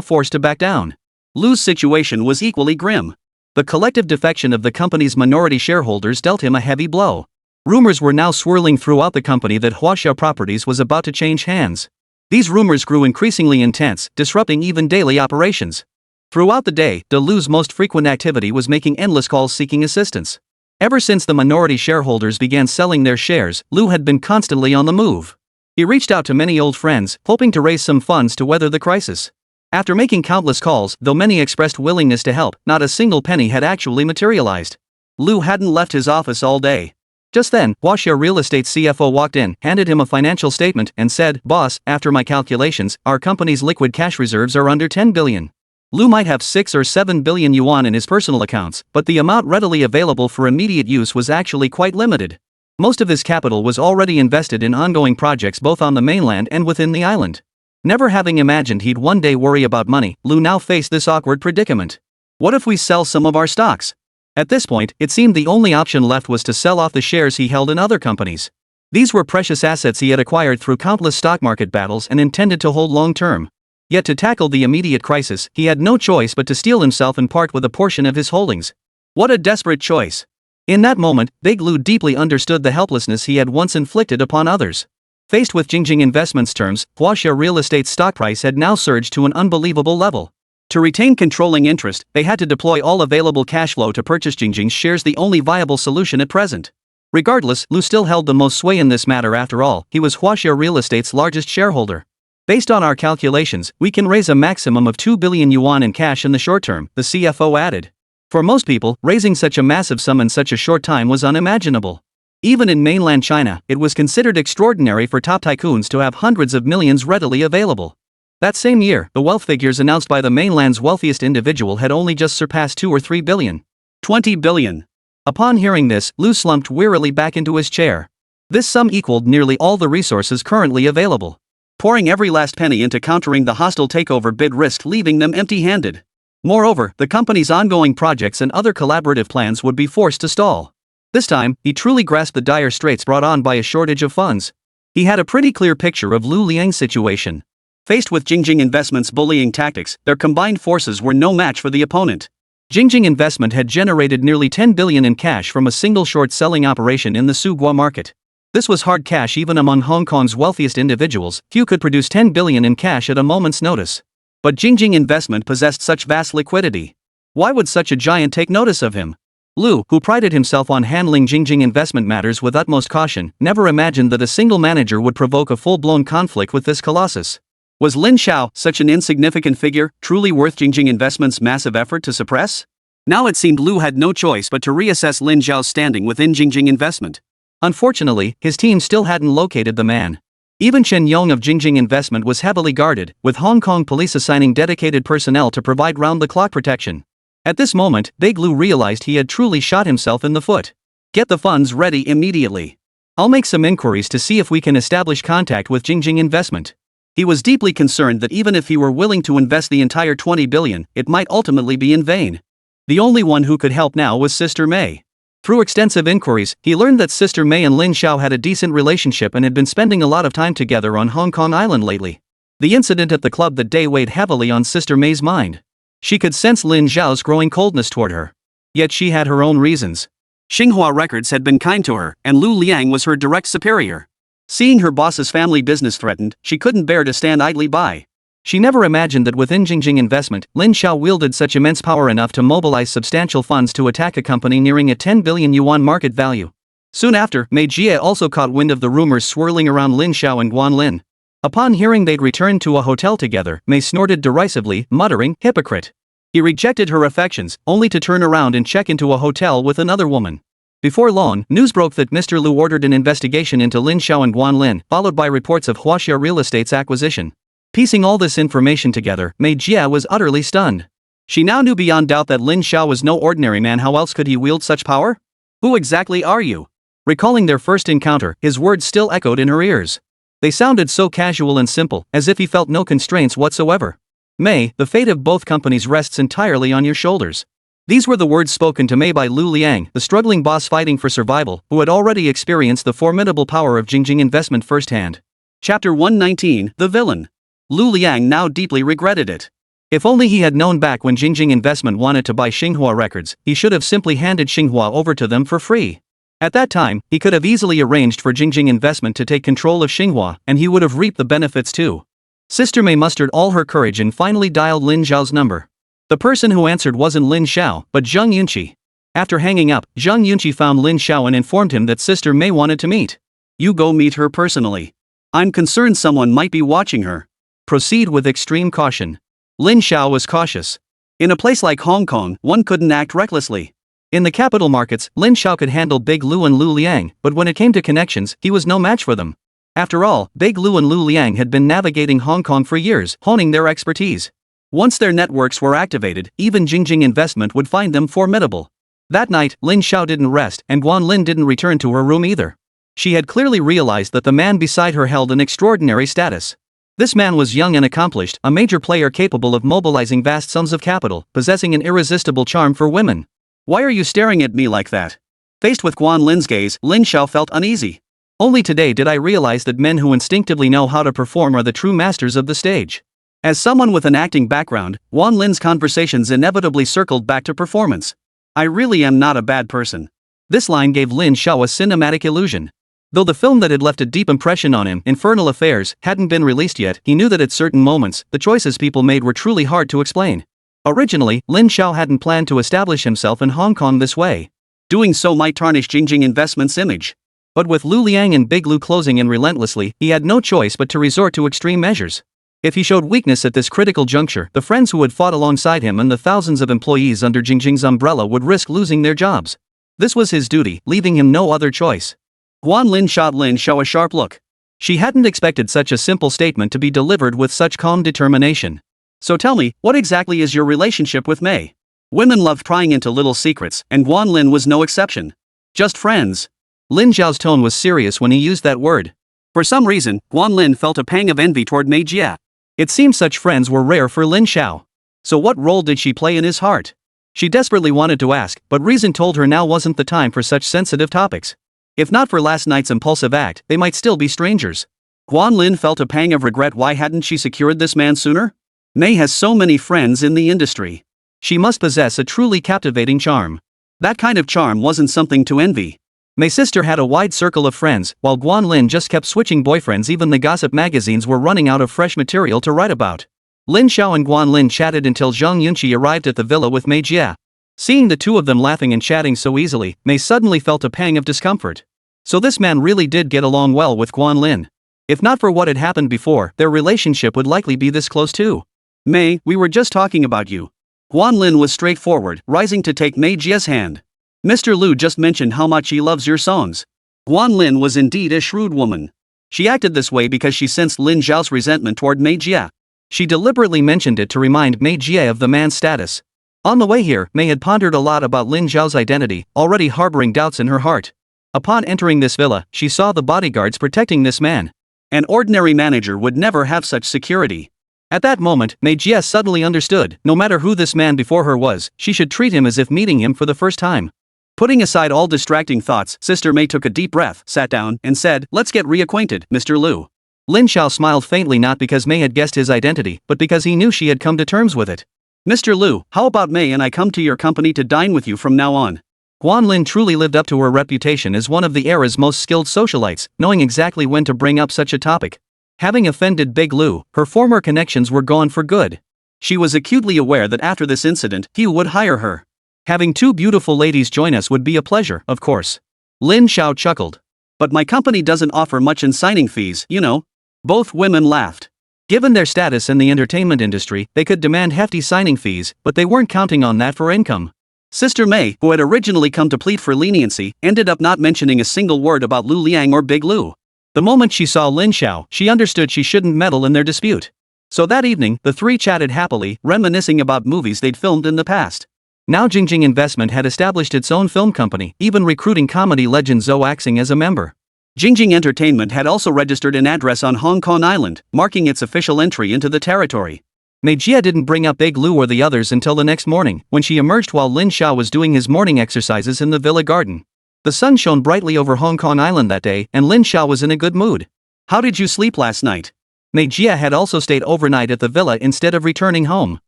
forced to back down. Lu's situation was equally grim. The collective defection of the company's minority shareholders dealt him a heavy blow. Rumors were now swirling throughout the company that Huaxia Properties was about to change hands. These rumors grew increasingly intense, disrupting even daily operations. Throughout the day, Lu's most frequent activity was making endless calls seeking assistance. Ever since the minority shareholders began selling their shares, Lu had been constantly on the move. He reached out to many old friends, hoping to raise some funds to weather the crisis. After making countless calls, though many expressed willingness to help, not a single penny had actually materialized. Lu hadn't left his office all day. Just then, Huaxia Real Estate's CFO walked in, handed him a financial statement, and said, "Boss, after my calculations, our company's liquid cash reserves are under 10 billion. Lu might have 6 or 7 billion yuan in his personal accounts, but the amount readily available for immediate use was actually quite limited. Most of his capital was already invested in ongoing projects both on the mainland and within the island." Never having imagined he'd one day worry about money, Lu now faced this awkward predicament. What if we sell some of our stocks? At this point, it seemed the only option left was to sell off the shares he held in other companies. These were precious assets he had acquired through countless stock market battles and intended to hold long-term. Yet to tackle the immediate crisis, he had no choice but to steel himself and part with a portion of his holdings. What a desperate choice! In that moment, Big Lu deeply understood the helplessness he had once inflicted upon others. Faced with Jingjing Investment's terms, Huaxia Real Estate's stock price had now surged to an unbelievable level. To retain controlling interest, they had to deploy all available cash flow to purchase Jingjing's shares, the only viable solution at present. Regardless, Lu still held the most sway in this matter. After all, he was Huaxia Real Estate's largest shareholder. "Based on our calculations, we can raise a maximum of 2 billion yuan in cash in the short term," the CFO added. For most people, raising such a massive sum in such a short time was unimaginable. Even in mainland China, it was considered extraordinary for top tycoons to have hundreds of millions readily available. That same year, the wealth figures announced by the mainland's wealthiest individual had only just surpassed 2 or 3 billion. 20 billion. Upon hearing this, Lu slumped wearily back into his chair. This sum equaled nearly all the resources currently available. Pouring every last penny into countering the hostile takeover bid risked leaving them empty-handed. Moreover, the company's ongoing projects and other collaborative plans would be forced to stall. This time, he truly grasped the dire straits brought on by a shortage of funds. He had a pretty clear picture of Lu Liang's situation. Faced with Jingjing Investment's bullying tactics, their combined forces were no match for the opponent. Jingjing Investment had generated nearly 10 billion in cash from a single short-selling operation in the Sugua market. This was hard cash even among Hong Kong's wealthiest individuals. Few could produce 10 billion in cash at a moment's notice. But Jingjing Investment possessed such vast liquidity. Why would such a giant take notice of him? Lu, who prided himself on handling Jingjing Investment matters with utmost caution, never imagined that a single manager would provoke a full-blown conflict with this colossus. Was Lin Xiao, such an insignificant figure, truly worth Jingjing Investment's massive effort to suppress? Now it seemed Lu had no choice but to reassess Lin Xiao's standing within Jingjing Investment. Unfortunately, his team still hadn't located the man. Even Chen Yong of Jingjing Investment was heavily guarded, with Hong Kong police assigning dedicated personnel to provide round-the-clock protection. At this moment, Big Lu realized he had truly shot himself in the foot. "Get the funds ready immediately. I'll make some inquiries to see if we can establish contact with Jingjing Investment." He was deeply concerned that even if he were willing to invest the entire 20 billion, it might ultimately be in vain. The only one who could help now was Sister May. Through extensive inquiries, he learned that Sister May and Lin Xiao had a decent relationship and had been spending a lot of time together on Hong Kong Island lately. The incident at the club that day weighed heavily on Sister May's mind. She could sense Lin Xiao's growing coldness toward her. Yet she had her own reasons. Xinhua Records had been kind to her, and Lu Liang was her direct superior. Seeing her boss's family business threatened, she couldn't bear to stand idly by. She never imagined that within Jingjing Investment, Lin Xiao wielded such immense power enough to mobilize substantial funds to attack a company nearing a 10 billion yuan market value. Soon after, Mei Jie also caught wind of the rumors swirling around Lin Xiao and Guan Lin. Upon hearing they'd returned to a hotel together, Mei snorted derisively, muttering, "Hypocrite." He rejected her affections, only to turn around and check into a hotel with another woman. Before long, news broke that Mr. Lu ordered an investigation into Lin Xiao and Guan Lin, followed by reports of Huaxia Real Estate's acquisition. Piecing all this information together, Mei Jie was utterly stunned. She now knew beyond doubt that Lin Xiao was no ordinary man. How else could he wield such power? Who exactly are you? Recalling their first encounter, his words still echoed in her ears. They sounded so casual and simple, as if he felt no constraints whatsoever. Mei, the fate of both companies rests entirely on your shoulders. These were the words spoken to Mei by Lu Liang, the struggling boss fighting for survival, who had already experienced the formidable power of Jingjing investment firsthand. Chapter 119, The Villain. Lu Liang now deeply regretted it. If only he had known back when Jingjing Investment wanted to buy Xinhua Records, he should have simply handed Xinhua over to them for free. At that time, he could have easily arranged for Jingjing Investment to take control of Xinhua, and he would have reaped the benefits too. Sister Mei mustered all her courage and finally dialed Lin Xiao's number. The person who answered wasn't Lin Xiao, but Zhang Yunqi. After hanging up, Zhang Yunqi found Lin Xiao and informed him that Sister Mei wanted to meet. You go meet her personally. I'm concerned someone might be watching her. Proceed with extreme caution. Lin Xiao was cautious. In a place like Hong Kong, one couldn't act recklessly. In the capital markets, Lin Xiao could handle Big Lu and Lu Liang, but when it came to connections, he was no match for them. After all, Big Lu and Lu Liang had been navigating Hong Kong for years, honing their expertise. Once their networks were activated, even Jingjing Investment would find them formidable. That night, Lin Xiao didn't rest, and Guan Lin didn't return to her room either. She had clearly realized that the man beside her held an extraordinary status. This man was young and accomplished, a major player capable of mobilizing vast sums of capital, possessing an irresistible charm for women. Why are you staring at me like that? Faced with Guan Lin's gaze, Lin Xiao felt uneasy. Only today did I realize that men who instinctively know how to perform are the true masters of the stage. As someone with an acting background, Guan Lin's conversations inevitably circled back to performance. I really am not a bad person. This line gave Lin Xiao a cinematic illusion. Though the film that had left a deep impression on him, Infernal Affairs, hadn't been released yet, he knew that at certain moments, the choices people made were truly hard to explain. Originally, Lin Xiao hadn't planned to establish himself in Hong Kong this way. Doing so might tarnish Jingjing Investment's image. But with Lu Liang and Big Lu closing in relentlessly, he had no choice but to resort to extreme measures. If he showed weakness at this critical juncture, the friends who had fought alongside him and the thousands of employees under Jingjing's umbrella would risk losing their jobs. This was his duty, leaving him no other choice. Guan Lin shot Lin Xiao a sharp look. She hadn't expected such a simple statement to be delivered with such calm determination. So tell me, what exactly is your relationship with Mei? Women love prying into little secrets, and Guan Lin was no exception. Just friends. Lin Xiao's tone was serious when he used that word. For some reason, Guan Lin felt a pang of envy toward Mei Jia. It seemed such friends were rare for Lin Xiao. So what role did she play in his heart? She desperately wanted to ask, but reason told her now wasn't the time for such sensitive topics. If not for last night's impulsive act, they might still be strangers. Guan Lin felt a pang of regret. Why hadn't she secured this man sooner? Mei has so many friends in the industry. She must possess a truly captivating charm. That kind of charm wasn't something to envy. Mei's sister had a wide circle of friends, while Guan Lin just kept switching boyfriends. Even the gossip magazines were running out of fresh material to write about. Lin Xiao and Guan Lin chatted until Zhang Yunqi arrived at the villa with Mei Jia. Seeing the two of them laughing and chatting so easily, Mei suddenly felt a pang of discomfort. So this man really did get along well with Guan Lin. If not for what had happened before, their relationship would likely be this close too. Mei, we were just talking about you. Guan Lin was straightforward, rising to take Mei Jia's hand. Mr. Lu just mentioned how much he loves your songs. Guan Lin was indeed a shrewd woman. She acted this way because she sensed Lin Xiao's resentment toward Mei Jia. She deliberately mentioned it to remind Mei Jia of the man's status. On the way here, Mei had pondered a lot about Lin Xiao's identity, already harboring doubts in her heart. Upon entering this villa, she saw the bodyguards protecting this man. An ordinary manager would never have such security. At that moment, Mei Jia suddenly understood, no matter who this man before her was, she should treat him as if meeting him for the first time. Putting aside all distracting thoughts, Sister Mei took a deep breath, sat down, and said, "Let's get reacquainted, Mr. Lu." Lin Xiao smiled faintly, not because Mei had guessed his identity, but because he knew she had come to terms with it. "Mr. Lu, how about Mei and I come to your company to dine with you from now on?" Guan Lin truly lived up to her reputation as one of the era's most skilled socialites, knowing exactly when to bring up such a topic. Having offended Big Lu, her former connections were gone for good. She was acutely aware that after this incident, he would hire her. Having two beautiful ladies join us would be a pleasure, of course. Lin Xiao chuckled. "But my company doesn't offer much in signing fees, you know." Both women laughed. Given their status in the entertainment industry, they could demand hefty signing fees, but they weren't counting on that for income. Sister Mei, who had originally come to plead for leniency, ended up not mentioning a single word about Lu Liang or Big Lu. The moment she saw Lin Xiao, she understood she shouldn't meddle in their dispute. So that evening, the three chatted happily, reminiscing about movies they'd filmed in the past. Now Jingjing Investment had established its own film company, even recruiting comedy legend Zoe Axing as a member. Jingjing Entertainment had also registered an address on Hong Kong Island, marking its official entry into the territory. Mei Jia didn't bring up Big Lu or the others until the next morning, when she emerged while Lin Xiao was doing his morning exercises in the villa garden. The sun shone brightly over Hong Kong Island that day, and Lin Xiao was in a good mood. "How did you sleep last night?" Mei Jia had also stayed overnight at the villa instead of returning home.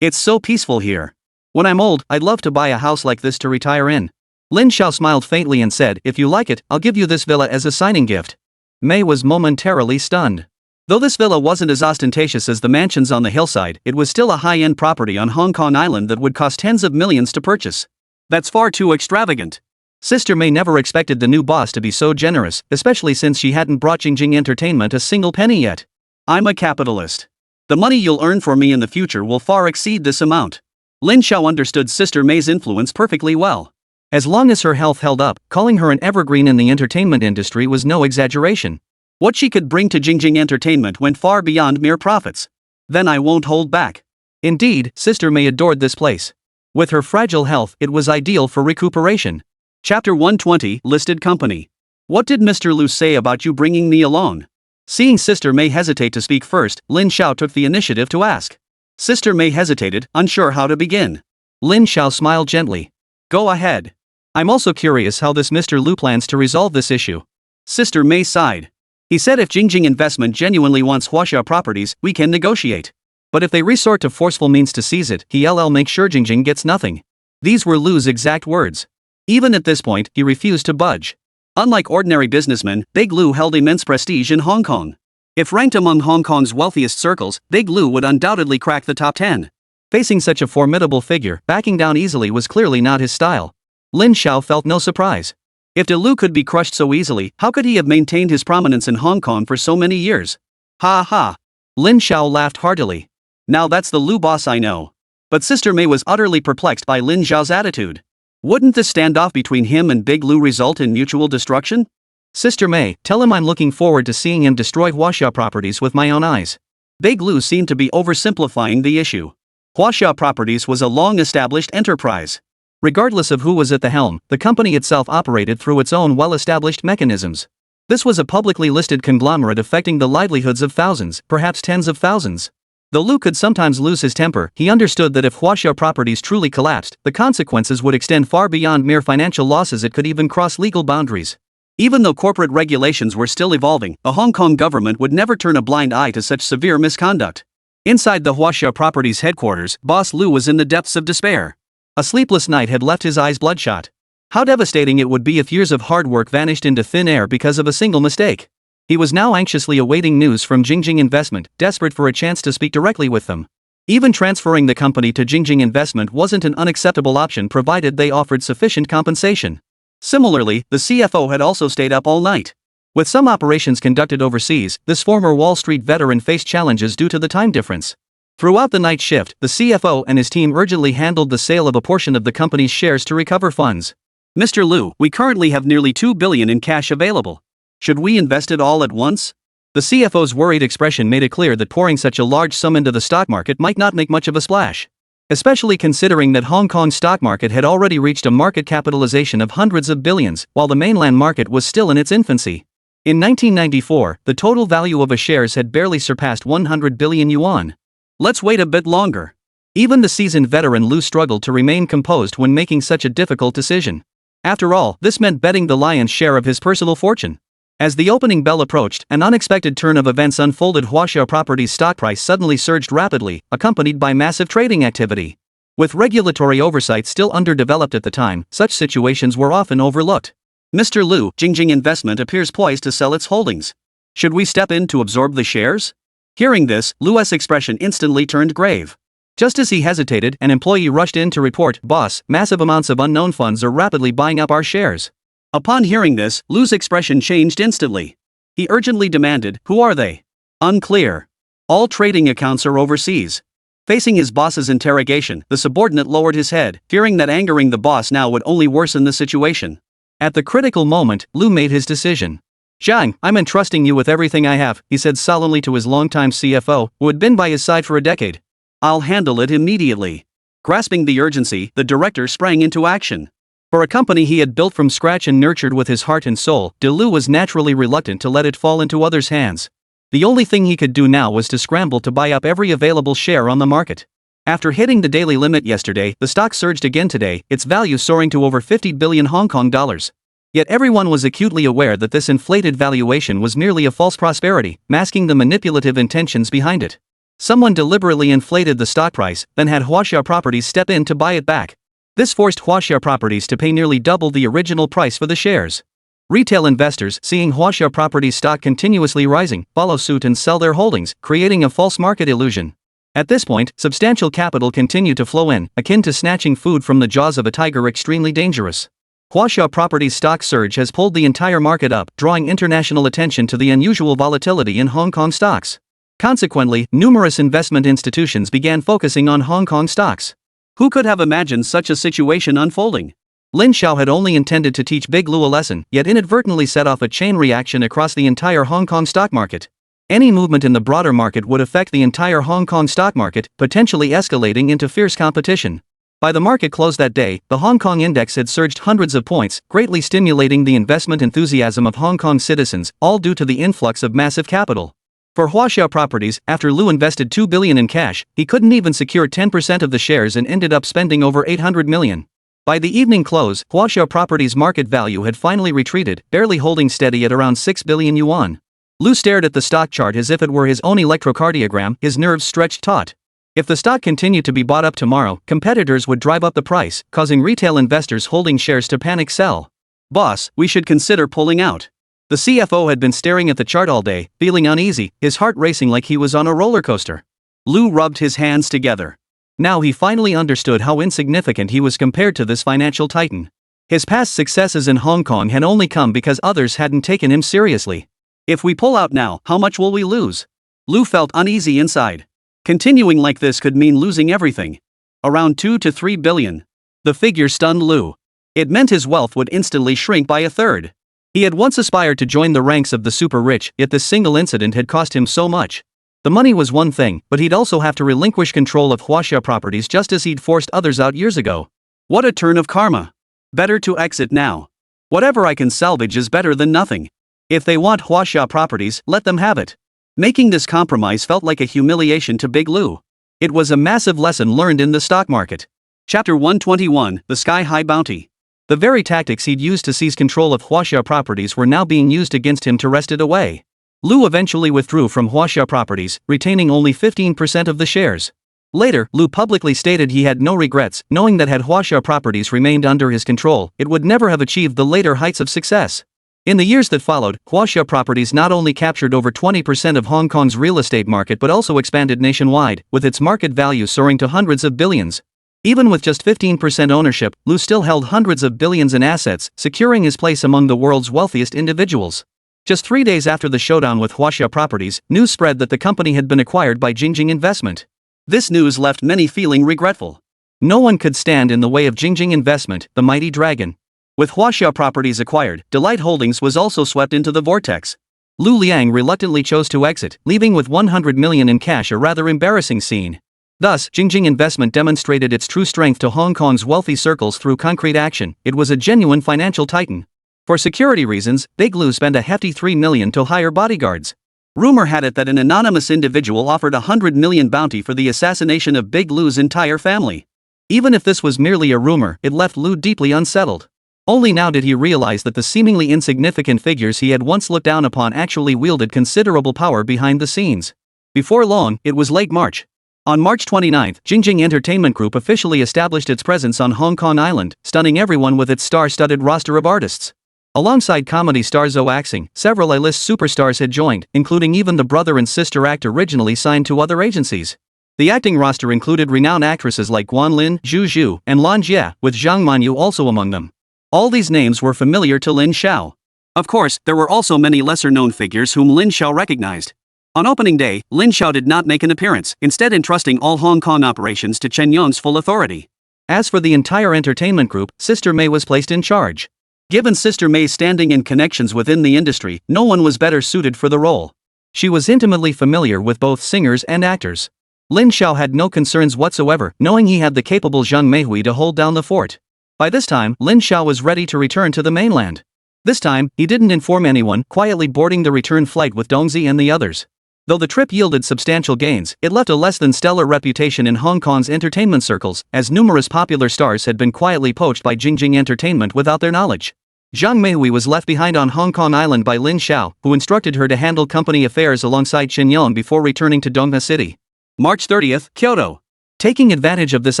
"It's so peaceful here. When I'm old, I'd love to buy a house like this to retire in." Lin Xiao smiled faintly and said, "If you like it, I'll give you this villa as a signing gift." Mei was momentarily stunned. Though this villa wasn't as ostentatious as the mansions on the hillside, it was still a high-end property on Hong Kong Island that would cost tens of millions to purchase. That's far too extravagant. Sister Mei never expected the new boss to be so generous, especially since she hadn't brought Jingjing Entertainment a single penny yet. "I'm a capitalist. The money you'll earn for me in the future will far exceed this amount." Lin Xiao understood Sister Mei's influence perfectly well. As long as her health held up, calling her an evergreen in the entertainment industry was no exaggeration. What she could bring to Jingjing Entertainment went far beyond mere profits. "Then I won't hold back." Indeed, Sister Mei adored this place. With her fragile health, it was ideal for recuperation. Chapter 120, Listed Company. "What did Mr. Lu say about you bringing me along?" Seeing Sister Mei hesitate to speak first, Lin Xiao took the initiative to ask. Sister Mei hesitated, unsure how to begin. Lin Xiao smiled gently. "Go ahead. I'm also curious how this Mr. Lu plans to resolve this issue." Sister Mei sighed. "He said if Jingjing Investment genuinely wants Huaxia properties, we can negotiate. But if they resort to forceful means to seize it, he'll make sure Jingjing gets nothing." These were Lu's exact words. Even at this point, he refused to budge. Unlike ordinary businessmen, Big Lu held immense prestige in Hong Kong. If ranked among Hong Kong's wealthiest circles, Big Lu would undoubtedly crack the top 10. Facing such a formidable figure, backing down easily was clearly not his style. Lin Xiao felt no surprise. If De Lu could be crushed so easily, how could he have maintained his prominence in Hong Kong for so many years? Ha ha. Lin Xiao laughed heartily. Now that's the Lu boss I know. But Sister Mei was utterly perplexed by Lin Xiao's attitude. Wouldn't this standoff between him and Big Lu result in mutual destruction? "Sister Mei, tell him I'm looking forward to seeing him destroy Huaxia properties with my own eyes." Big Lu seemed to be oversimplifying the issue. Huaxia Properties was a long-established enterprise. Regardless of who was at the helm, the company itself operated through its own well-established mechanisms. This was a publicly listed conglomerate affecting the livelihoods of thousands, perhaps tens of thousands. Though Lu could sometimes lose his temper, he understood that if Huaxia Properties truly collapsed, the consequences would extend far beyond mere financial losses. It could even cross legal boundaries. Even though corporate regulations were still evolving, the Hong Kong government would never turn a blind eye to such severe misconduct. Inside the Huaxia Properties headquarters, Boss Lu was in the depths of despair. A sleepless night had left his eyes bloodshot. How devastating it would be if years of hard work vanished into thin air because of a single mistake. He was now anxiously awaiting news from Jingjing Investment, desperate for a chance to speak directly with them. Even transferring the company to Jingjing Investment wasn't an unacceptable option provided they offered sufficient compensation. Similarly, the CFO had also stayed up all night. With some operations conducted overseas, this former Wall Street veteran faced challenges due to the time difference. Throughout the night shift, the CFO and his team urgently handled the sale of a portion of the company's shares to recover funds. "Mr. Lu, we currently have nearly 2 billion in cash available. Should we invest it all at once?" The CFO's worried expression made it clear that pouring such a large sum into the stock market might not make much of a splash. Especially considering that Hong Kong's stock market had already reached a market capitalization of hundreds of billions, while the mainland market was still in its infancy. In 1994, the total value of a shares had barely surpassed 100 billion yuan. "Let's wait a bit longer." Even the seasoned veteran Lu struggled to remain composed when making such a difficult decision. After all, this meant betting the lion's share of his personal fortune. As the opening bell approached, an unexpected turn of events unfolded. Huaxia Properties' stock price suddenly surged rapidly, accompanied by massive trading activity. With regulatory oversight still underdeveloped at the time, such situations were often overlooked. "Mr. Lu, Jingjing Investment appears poised to sell its holdings. Should we step in to absorb the shares?" Hearing this, Lu's expression instantly turned grave. Just as he hesitated, an employee rushed in to report, "Boss, massive amounts of unknown funds are rapidly buying up our shares." Upon hearing this, Lu's expression changed instantly. He urgently demanded, "Who are they?" "Unclear. All trading accounts are overseas." Facing his boss's interrogation, the subordinate lowered his head, fearing that angering the boss now would only worsen the situation. At the critical moment, Lu made his decision. Zhang, I'm entrusting you with everything I have, he said solemnly to his longtime CFO, who had been by his side for a decade. I'll handle it immediately. Grasping the urgency, the director sprang into action. For a company he had built from scratch and nurtured with his heart and soul, De Lu was naturally reluctant to let it fall into others' hands. The only thing he could do now was to scramble to buy up every available share on the market. After hitting the daily limit yesterday, the stock surged again today, its value soaring to over 50 billion Hong Kong dollars. Yet everyone was acutely aware that this inflated valuation was merely a false prosperity, masking the manipulative intentions behind it. Someone deliberately inflated the stock price, then had Huaxia Properties step in to buy it back. This forced Huaxia Properties to pay nearly double the original price for the shares. Retail investors, seeing Huaxia Properties stock continuously rising, follow suit and sell their holdings, creating a false market illusion. At this point, substantial capital continued to flow in, akin to snatching food from the jaws of a tiger, extremely dangerous. Huaxia Properties' stock surge has pulled the entire market up, drawing international attention to the unusual volatility in Hong Kong stocks. Consequently, numerous investment institutions began focusing on Hong Kong stocks. Who could have imagined such a situation unfolding? Lin Xiao had only intended to teach Big Lu a lesson, yet inadvertently set off a chain reaction across the entire Hong Kong stock market. Any movement in the broader market would affect the entire Hong Kong stock market, potentially escalating into fierce competition. By the market close that day, the Hong Kong index had surged hundreds of points, greatly stimulating the investment enthusiasm of Hong Kong citizens, all due to the influx of massive capital. For Huaxia Properties, after Lu invested 2 billion in cash, he couldn't even secure 10% of the shares and ended up spending over 800 million. By the evening close, Huaxia Properties' market value had finally retreated, barely holding steady at around 6 billion yuan. Lu stared at the stock chart as if it were his own electrocardiogram, his nerves stretched taut. If the stock continued to be bought up tomorrow, competitors would drive up the price, causing retail investors holding shares to panic sell. Boss, we should consider pulling out. The CFO had been staring at the chart all day, feeling uneasy, his heart racing like he was on a roller coaster. Lu rubbed his hands together. Now he finally understood how insignificant he was compared to this financial titan. His past successes in Hong Kong had only come because others hadn't taken him seriously. If we pull out now, how much will we lose? Lu felt uneasy inside. Continuing like this could mean losing everything. Around 2 to 3 billion. The figure stunned Lu. It meant his wealth would instantly shrink by a third. He had once aspired to join the ranks of the super rich, yet this single incident had cost him so much. The money was one thing, but he'd also have to relinquish control of Huaxia Properties just as he'd forced others out years ago. What a turn of karma. Better to exit now. Whatever I can salvage is better than nothing. If they want Huaxia Properties, let them have it. Making this compromise felt like a humiliation to Big Lu. It was a massive lesson learned in the stock market. Chapter 121, The Sky High Bounty. The very tactics he'd used to seize control of Huaxia Properties were now being used against him to wrest it away. Lu eventually withdrew from Huaxia Properties, retaining only 15% of the shares. Later, Lu publicly stated he had no regrets, knowing that had Huaxia Properties remained under his control, it would never have achieved the later heights of success. In the years that followed, Huaxia Properties not only captured over 20% of Hong Kong's real estate market but also expanded nationwide, with its market value soaring to hundreds of billions. Even with just 15% ownership, Lu still held hundreds of billions in assets, securing his place among the world's wealthiest individuals. Just 3 days after the showdown with Huaxia Properties, news spread that the company had been acquired by Jingjing Investment. This news left many feeling regretful. No one could stand in the way of Jingjing Investment, the mighty dragon. With Huaxia Properties acquired, Delight Holdings was also swept into the vortex. Lu Liang reluctantly chose to exit, leaving with 100 million in cash, a rather embarrassing scene. Thus, Jingjing Investment demonstrated its true strength to Hong Kong's wealthy circles through concrete action. It was a genuine financial titan. For security reasons, Big Lu spent a hefty 3 million to hire bodyguards. Rumor had it that an anonymous individual offered 100 million bounty for the assassination of Big Lu's entire family. Even if this was merely a rumor, it left Lu deeply unsettled. Only now did he realize that the seemingly insignificant figures he had once looked down upon actually wielded considerable power behind the scenes. Before long, it was late March. On March 29, Jingjing Entertainment Group officially established its presence on Hong Kong Island, stunning everyone with its star-studded roster of artists. Alongside comedy star Zhou Axing, several A-list superstars had joined, including even the brother and sister act originally signed to other agencies. The acting roster included renowned actresses like Guan Lin, Zhu Zhu, and Lan Jie, with Zhang Manyu also among them. All these names were familiar to Lin Xiao. Of course, there were also many lesser-known figures whom Lin Xiao recognized. On opening day, Lin Xiao did not make an appearance, instead entrusting all Hong Kong operations to Chen Yong's full authority. As for the entire entertainment group, Sister May was placed in charge. Given Sister May's standing and connections within the industry, no one was better suited for the role. She was intimately familiar with both singers and actors. Lin Xiao had no concerns whatsoever, knowing he had the capable Zhang Meihui to hold down the fort. By this time, Lin Xiao was ready to return to the mainland. This time, he didn't inform anyone, quietly boarding the return flight with Dongzi and the others. Though the trip yielded substantial gains, it left a less than stellar reputation in Hong Kong's entertainment circles, as numerous popular stars had been quietly poached by Jingjing Entertainment without their knowledge. Zhang Meihui was left behind on Hong Kong Island by Lin Xiao, who instructed her to handle company affairs alongside Chen Yong before returning to Donghua City. March 30th, Kyoto. Taking advantage of this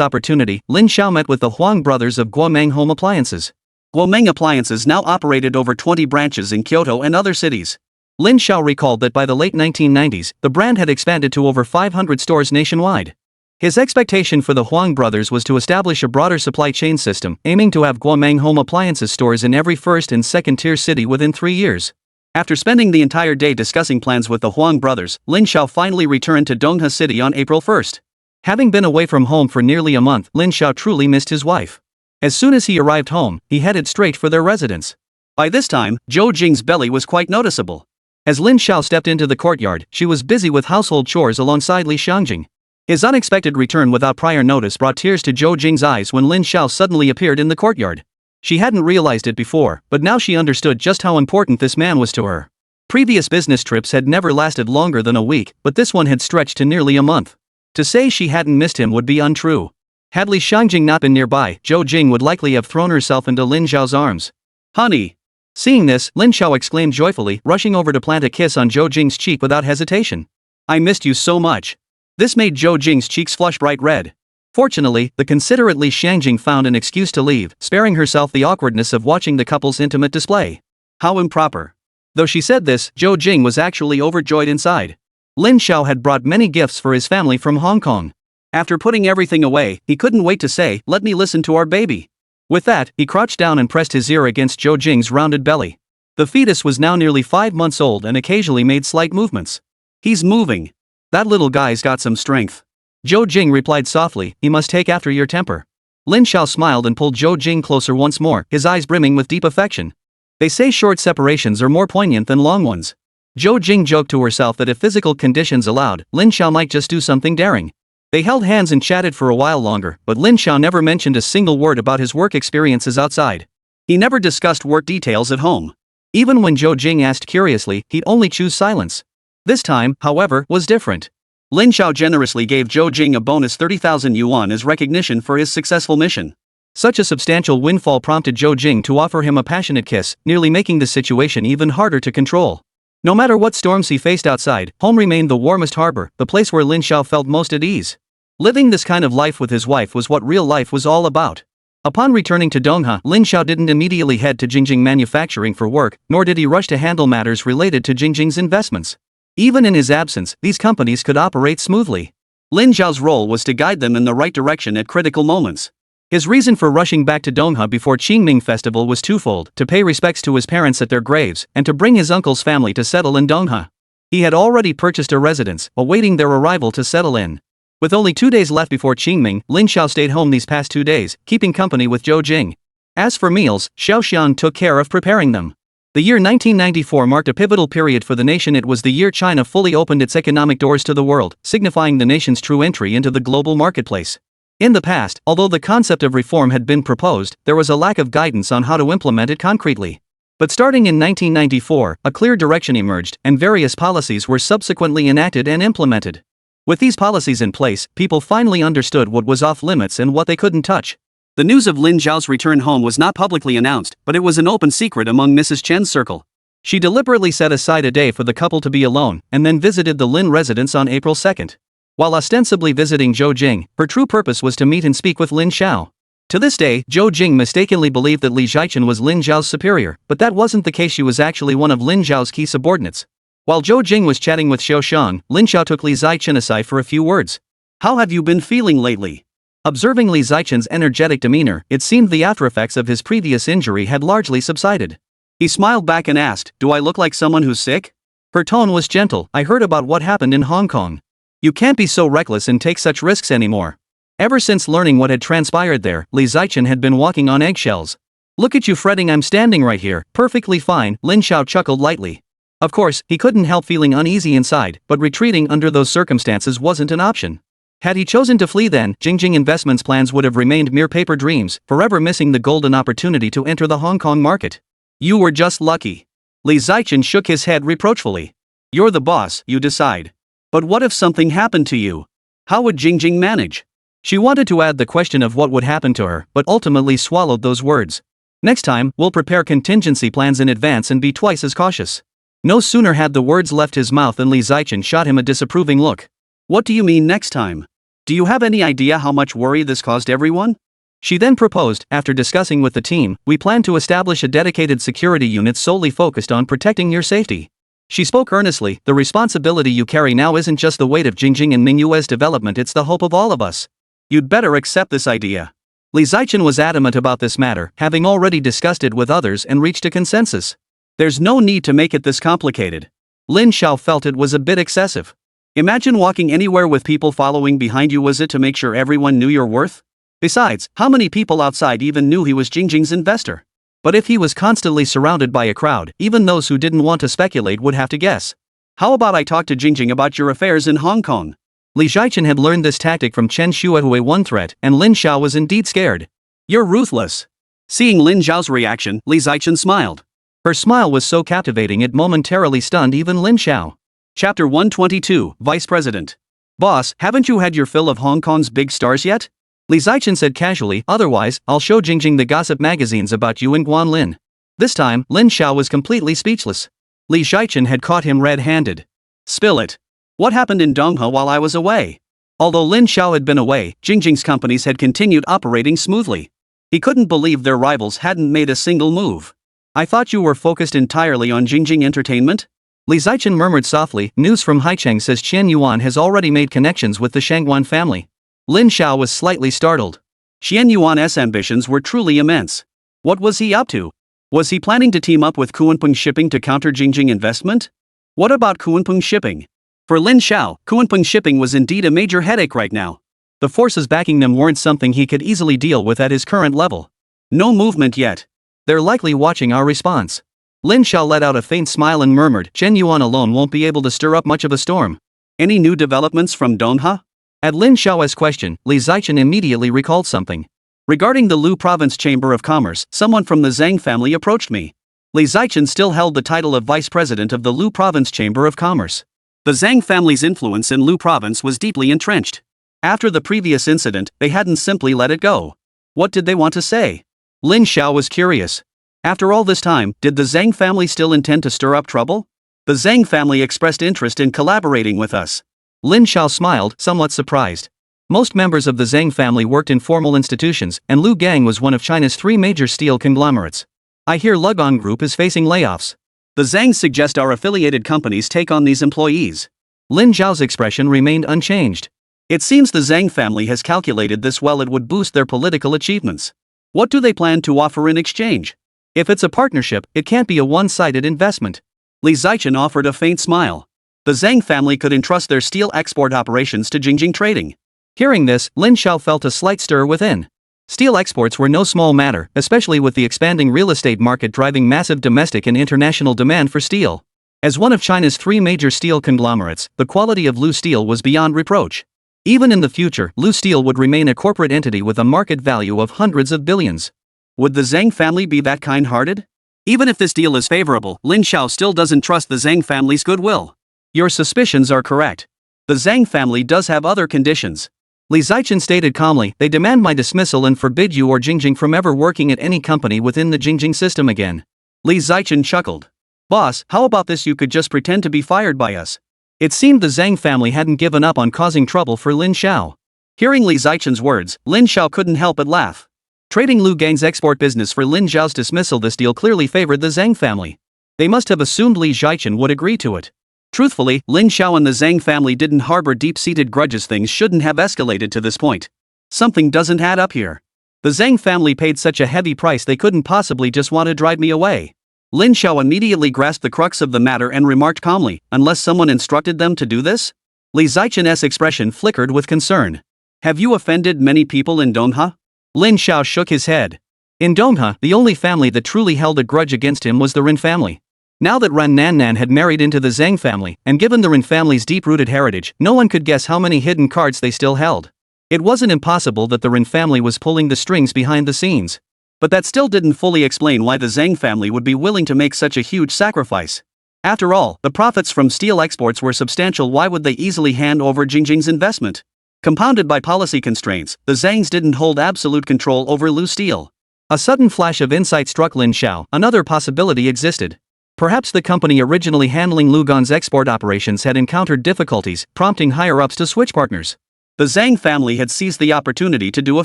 opportunity, Lin Xiao met with the Huang brothers of Guomeng Home Appliances. Guomeng Appliances now operated over 20 branches in Kyoto and other cities. Lin Xiao recalled that by the late 1990s, the brand had expanded to over 500 stores nationwide. His expectation for the Huang brothers was to establish a broader supply chain system, aiming to have Guomeng Home Appliances stores in every first and second-tier city within 3 years. After spending the entire day discussing plans with the Huang brothers, Lin Xiao finally returned to Donghua City on April 1st. Having been away from home for nearly a month, Lin Xiao truly missed his wife. As soon as he arrived home, he headed straight for their residence. By this time, Zhou Jing's belly was quite noticeable. As Lin Xiao stepped into the courtyard, she was busy with household chores alongside Li Xiangjing. His unexpected return without prior notice brought tears to Zhou Jing's eyes when Lin Xiao suddenly appeared in the courtyard. She hadn't realized it before, but now she understood just how important this man was to her. Previous business trips had never lasted longer than a week, but this one had stretched to nearly a month. To say she hadn't missed him would be untrue. Had Li Xiangjing not been nearby, Zhou Jing would likely have thrown herself into Lin Xiao's arms. "Honey!" Seeing this, Lin Xiao exclaimed joyfully, rushing over to plant a kiss on Zhou Jing's cheek without hesitation. "I missed you so much." This made Zhou Jing's cheeks flush bright red. Fortunately, the considerate Li Xiangjing found an excuse to leave, sparing herself the awkwardness of watching the couple's intimate display. How improper. Though she said this, Zhou Jing was actually overjoyed inside. Lin Xiao had brought many gifts for his family from Hong Kong. After putting everything away, he couldn't wait to say, "Let me listen to our baby." With that, he crouched down and pressed his ear against Zhou Jing's rounded belly. The fetus was now nearly 5 months old and occasionally made slight movements. "He's moving. That little guy's got some strength." Zhou Jing replied softly, "He must take after your temper." Lin Xiao smiled and pulled Zhou Jing closer once more, his eyes brimming with deep affection. They say short separations are more poignant than long ones. Zhou Jing joked to herself that if physical conditions allowed, Lin Xiao might just do something daring. They held hands and chatted for a while longer, but Lin Xiao never mentioned a single word about his work experiences outside. He never discussed work details at home. Even when Zhou Jing asked curiously, he'd only choose silence. This time, however, was different. Lin Xiao generously gave Zhou Jing a bonus 30,000 yuan as recognition for his successful mission. Such a substantial windfall prompted Zhou Jing to offer him a passionate kiss, nearly making the situation even harder to control. No matter what storms he faced outside, home remained the warmest harbor, the place where Lin Xiao felt most at ease. Living this kind of life with his wife was what real life was all about. Upon returning to Donghua, Lin Xiao didn't immediately head to Jingjing Manufacturing for work, nor did he rush to handle matters related to Jingjing's investments. Even in his absence, these companies could operate smoothly. Lin Xiao's role was to guide them in the right direction at critical moments. His reason for rushing back to Donghua before Qingming Festival was twofold: to pay respects to his parents at their graves, and to bring his uncle's family to settle in Donghua. He had already purchased a residence, awaiting their arrival to settle in. With only 2 days left before Qingming, Lin Xiao stayed home these past 2 days, keeping company with Zhou Jing. As for meals, Xiao Xian took care of preparing them. The year 1994 marked a pivotal period for the nation. It was the year China fully opened its economic doors to the world, signifying the nation's true entry into the global marketplace. In the past, although the concept of reform had been proposed, there was a lack of guidance on how to implement it concretely. But starting in 1994, a clear direction emerged, and various policies were subsequently enacted and implemented. With these policies in place, people finally understood what was off limits and what they couldn't touch. The news of Lin Xiao's return home was not publicly announced, but it was an open secret among Mrs. Chen's circle. She deliberately set aside a day for the couple to be alone, and then visited the Lin residence on April 2nd. While ostensibly visiting Zhou Jing, her true purpose was to meet and speak with Lin Xiao. To this day, Zhou Jing mistakenly believed that Li Zhichen was Lin Xiao's superior, but that wasn't the case. She was actually one of Lin Xiao's key subordinates. While Zhou Jing was chatting with Xiao Xiang, Lin Xiao took Li Zhichen aside for a few words. "How have you been feeling lately?" Observing Li Zichen's energetic demeanor, it seemed the aftereffects of his previous injury had largely subsided. He smiled back and asked, "Do I look like someone who's sick?" Her tone was gentle. "I heard about what happened in Hong Kong. You can't be so reckless and take such risks anymore." Ever since learning what had transpired there, Li Zichen had been walking on eggshells. Look at you fretting, I'm standing right here, perfectly fine, Lin Xiao chuckled lightly. Of course, he couldn't help feeling uneasy inside, but retreating under those circumstances wasn't an option. Had he chosen to flee then, Jingjing Investments' plans would have remained mere paper dreams, forever missing the golden opportunity to enter the Hong Kong market. You were just lucky. Li Zichen shook his head reproachfully. You're the boss, you decide. But what if something happened to you? How would Jingjing manage? She wanted to add the question of what would happen to her, but ultimately swallowed those words. Next time, we'll prepare contingency plans in advance and be twice as cautious. No sooner had the words left his mouth than Li Zichen shot him a disapproving look. What do you mean next time? Do you have any idea how much worry this caused everyone? She then proposed, after discussing with the team, we plan to establish a dedicated security unit solely focused on protecting your safety. She spoke earnestly, the responsibility you carry now isn't just the weight of Jingjing and Mingyue's development, it's the hope of all of us. You'd better accept this idea. Li Zichen was adamant about this matter, having already discussed it with others and reached a consensus. There's no need to make it this complicated. Lin Xiao felt it was a bit excessive. Imagine walking anywhere with people following behind you. Was it to make sure everyone knew your worth? Besides, how many people outside even knew he was Jingjing's investor? But if he was constantly surrounded by a crowd, even those who didn't want to speculate would have to guess. How about I talk to Jingjing about your affairs in Hong Kong? Li Zichen had learned this tactic from Chen Shuehui one threat, and Lin Xiao was indeed scared. You're ruthless. Seeing Lin Xiao's reaction, Li Zichen smiled. Her smile was so captivating it momentarily stunned even Lin Xiao. Chapter 122, Vice President. Boss, haven't you had your fill of Hong Kong's big stars yet? Li Zichen said casually, otherwise, I'll show Jingjing the gossip magazines about you and Guanlin. This time, Lin Xiao was completely speechless. Li Zichen had caught him red-handed. Spill it. What happened in Donghe while I was away? Although Lin Xiao had been away, Jingjing's companies had continued operating smoothly. He couldn't believe their rivals hadn't made a single move. I thought you were focused entirely on Jingjing Entertainment? Li Zichen murmured softly, news from Haicheng says Qian Yuan has already made connections with the Shangguan family. Lin Xiao was slightly startled. Qian Yuan's ambitions were truly immense. What was he up to? Was he planning to team up with Kunpeng Shipping to counter Jingjing Investment? What about Kunpeng Shipping? For Lin Xiao, Kunpeng Shipping was indeed a major headache right now. The forces backing them weren't something he could easily deal with at his current level. No movement yet. They're likely watching our response. Lin Xiao let out a faint smile and murmured, Chen Yuan alone won't be able to stir up much of a storm. Any new developments from Donghe? At Lin Xiao's question, Li Zichen immediately recalled something. Regarding the Lu Province Chamber of Commerce, someone from the Zhang family approached me. Li Zichen still held the title of Vice President of the Lu Province Chamber of Commerce. The Zhang family's influence in Lu Province was deeply entrenched. After the previous incident, they hadn't simply let it go. What did they want to say? Lin Xiao was curious. After all this time, did the Zhang family still intend to stir up trouble? The Zhang family expressed interest in collaborating with us. Lin Xiao smiled, somewhat surprised. Most members of the Zhang family worked in formal institutions, and Lu Gang was one of China's 3 major steel conglomerates. I hear Lugang Group is facing layoffs. The Zhangs suggest our affiliated companies take on these employees. Lin Zhao's expression remained unchanged. It seems the Zhang family has calculated this well, it would boost their political achievements. What do they plan to offer in exchange? If it's a partnership, it can't be a one-sided investment. Li Zichen offered a faint smile. The Zhang family could entrust their steel export operations to Jingjing Trading. Hearing this, Lin Xiao felt a slight stir within. Steel exports were no small matter, especially with the expanding real estate market driving massive domestic and international demand for steel. As one of China's 3 major steel conglomerates, the quality of Lu Steel was beyond reproach. Even in the future, Lu Steel would remain a corporate entity with a market value of hundreds of billions. Would the Zhang family be that kind-hearted? Even if this deal is favorable, Lin Xiao still doesn't trust the Zhang family's goodwill. Your suspicions are correct. The Zhang family does have other conditions. Li Zichen stated calmly, they demand my dismissal and forbid you or Jingjing from ever working at any company within the Jingjing system again. Li Zichen chuckled. Boss, how about this, you could just pretend to be fired by us. It seemed the Zhang family hadn't given up on causing trouble for Lin Xiao. Hearing Li Zichen's words, Lin Xiao couldn't help but laugh. Trading Lu Gang's export business for Lin Zhao's dismissal, this deal clearly favored the Zhang family. They must have assumed Li Zichen would agree to it. Truthfully, Lin Xiao and the Zhang family didn't harbor deep-seated grudges. Things shouldn't have escalated to this point. Something doesn't add up here. The Zhang family paid such a heavy price, they couldn't possibly just want to drive me away. Lin Xiao immediately grasped the crux of the matter and remarked calmly, unless someone instructed them to do this? Li Zichen's expression flickered with concern. Have you offended many people in Donghe? Lin Xiao shook his head. In Dongha, the only family that truly held a grudge against him was the Rin family. Now that Ran Nan had married into the Zhang family, and given the Rin family's deep-rooted heritage, no one could guess how many hidden cards they still held. It wasn't impossible that the Rin family was pulling the strings behind the scenes. But that still didn't fully explain why the Zhang family would be willing to make such a huge sacrifice. After all, the profits from steel exports were substantial. Why would they easily hand over Jingjing's investment? Compounded by policy constraints, the Zhangs didn't hold absolute control over Lu Steel. A sudden flash of insight struck Lin Xiao. Another possibility existed. Perhaps the company originally handling Lugan's export operations had encountered difficulties, prompting higher-ups to switch partners. The Zhang family had seized the opportunity to do a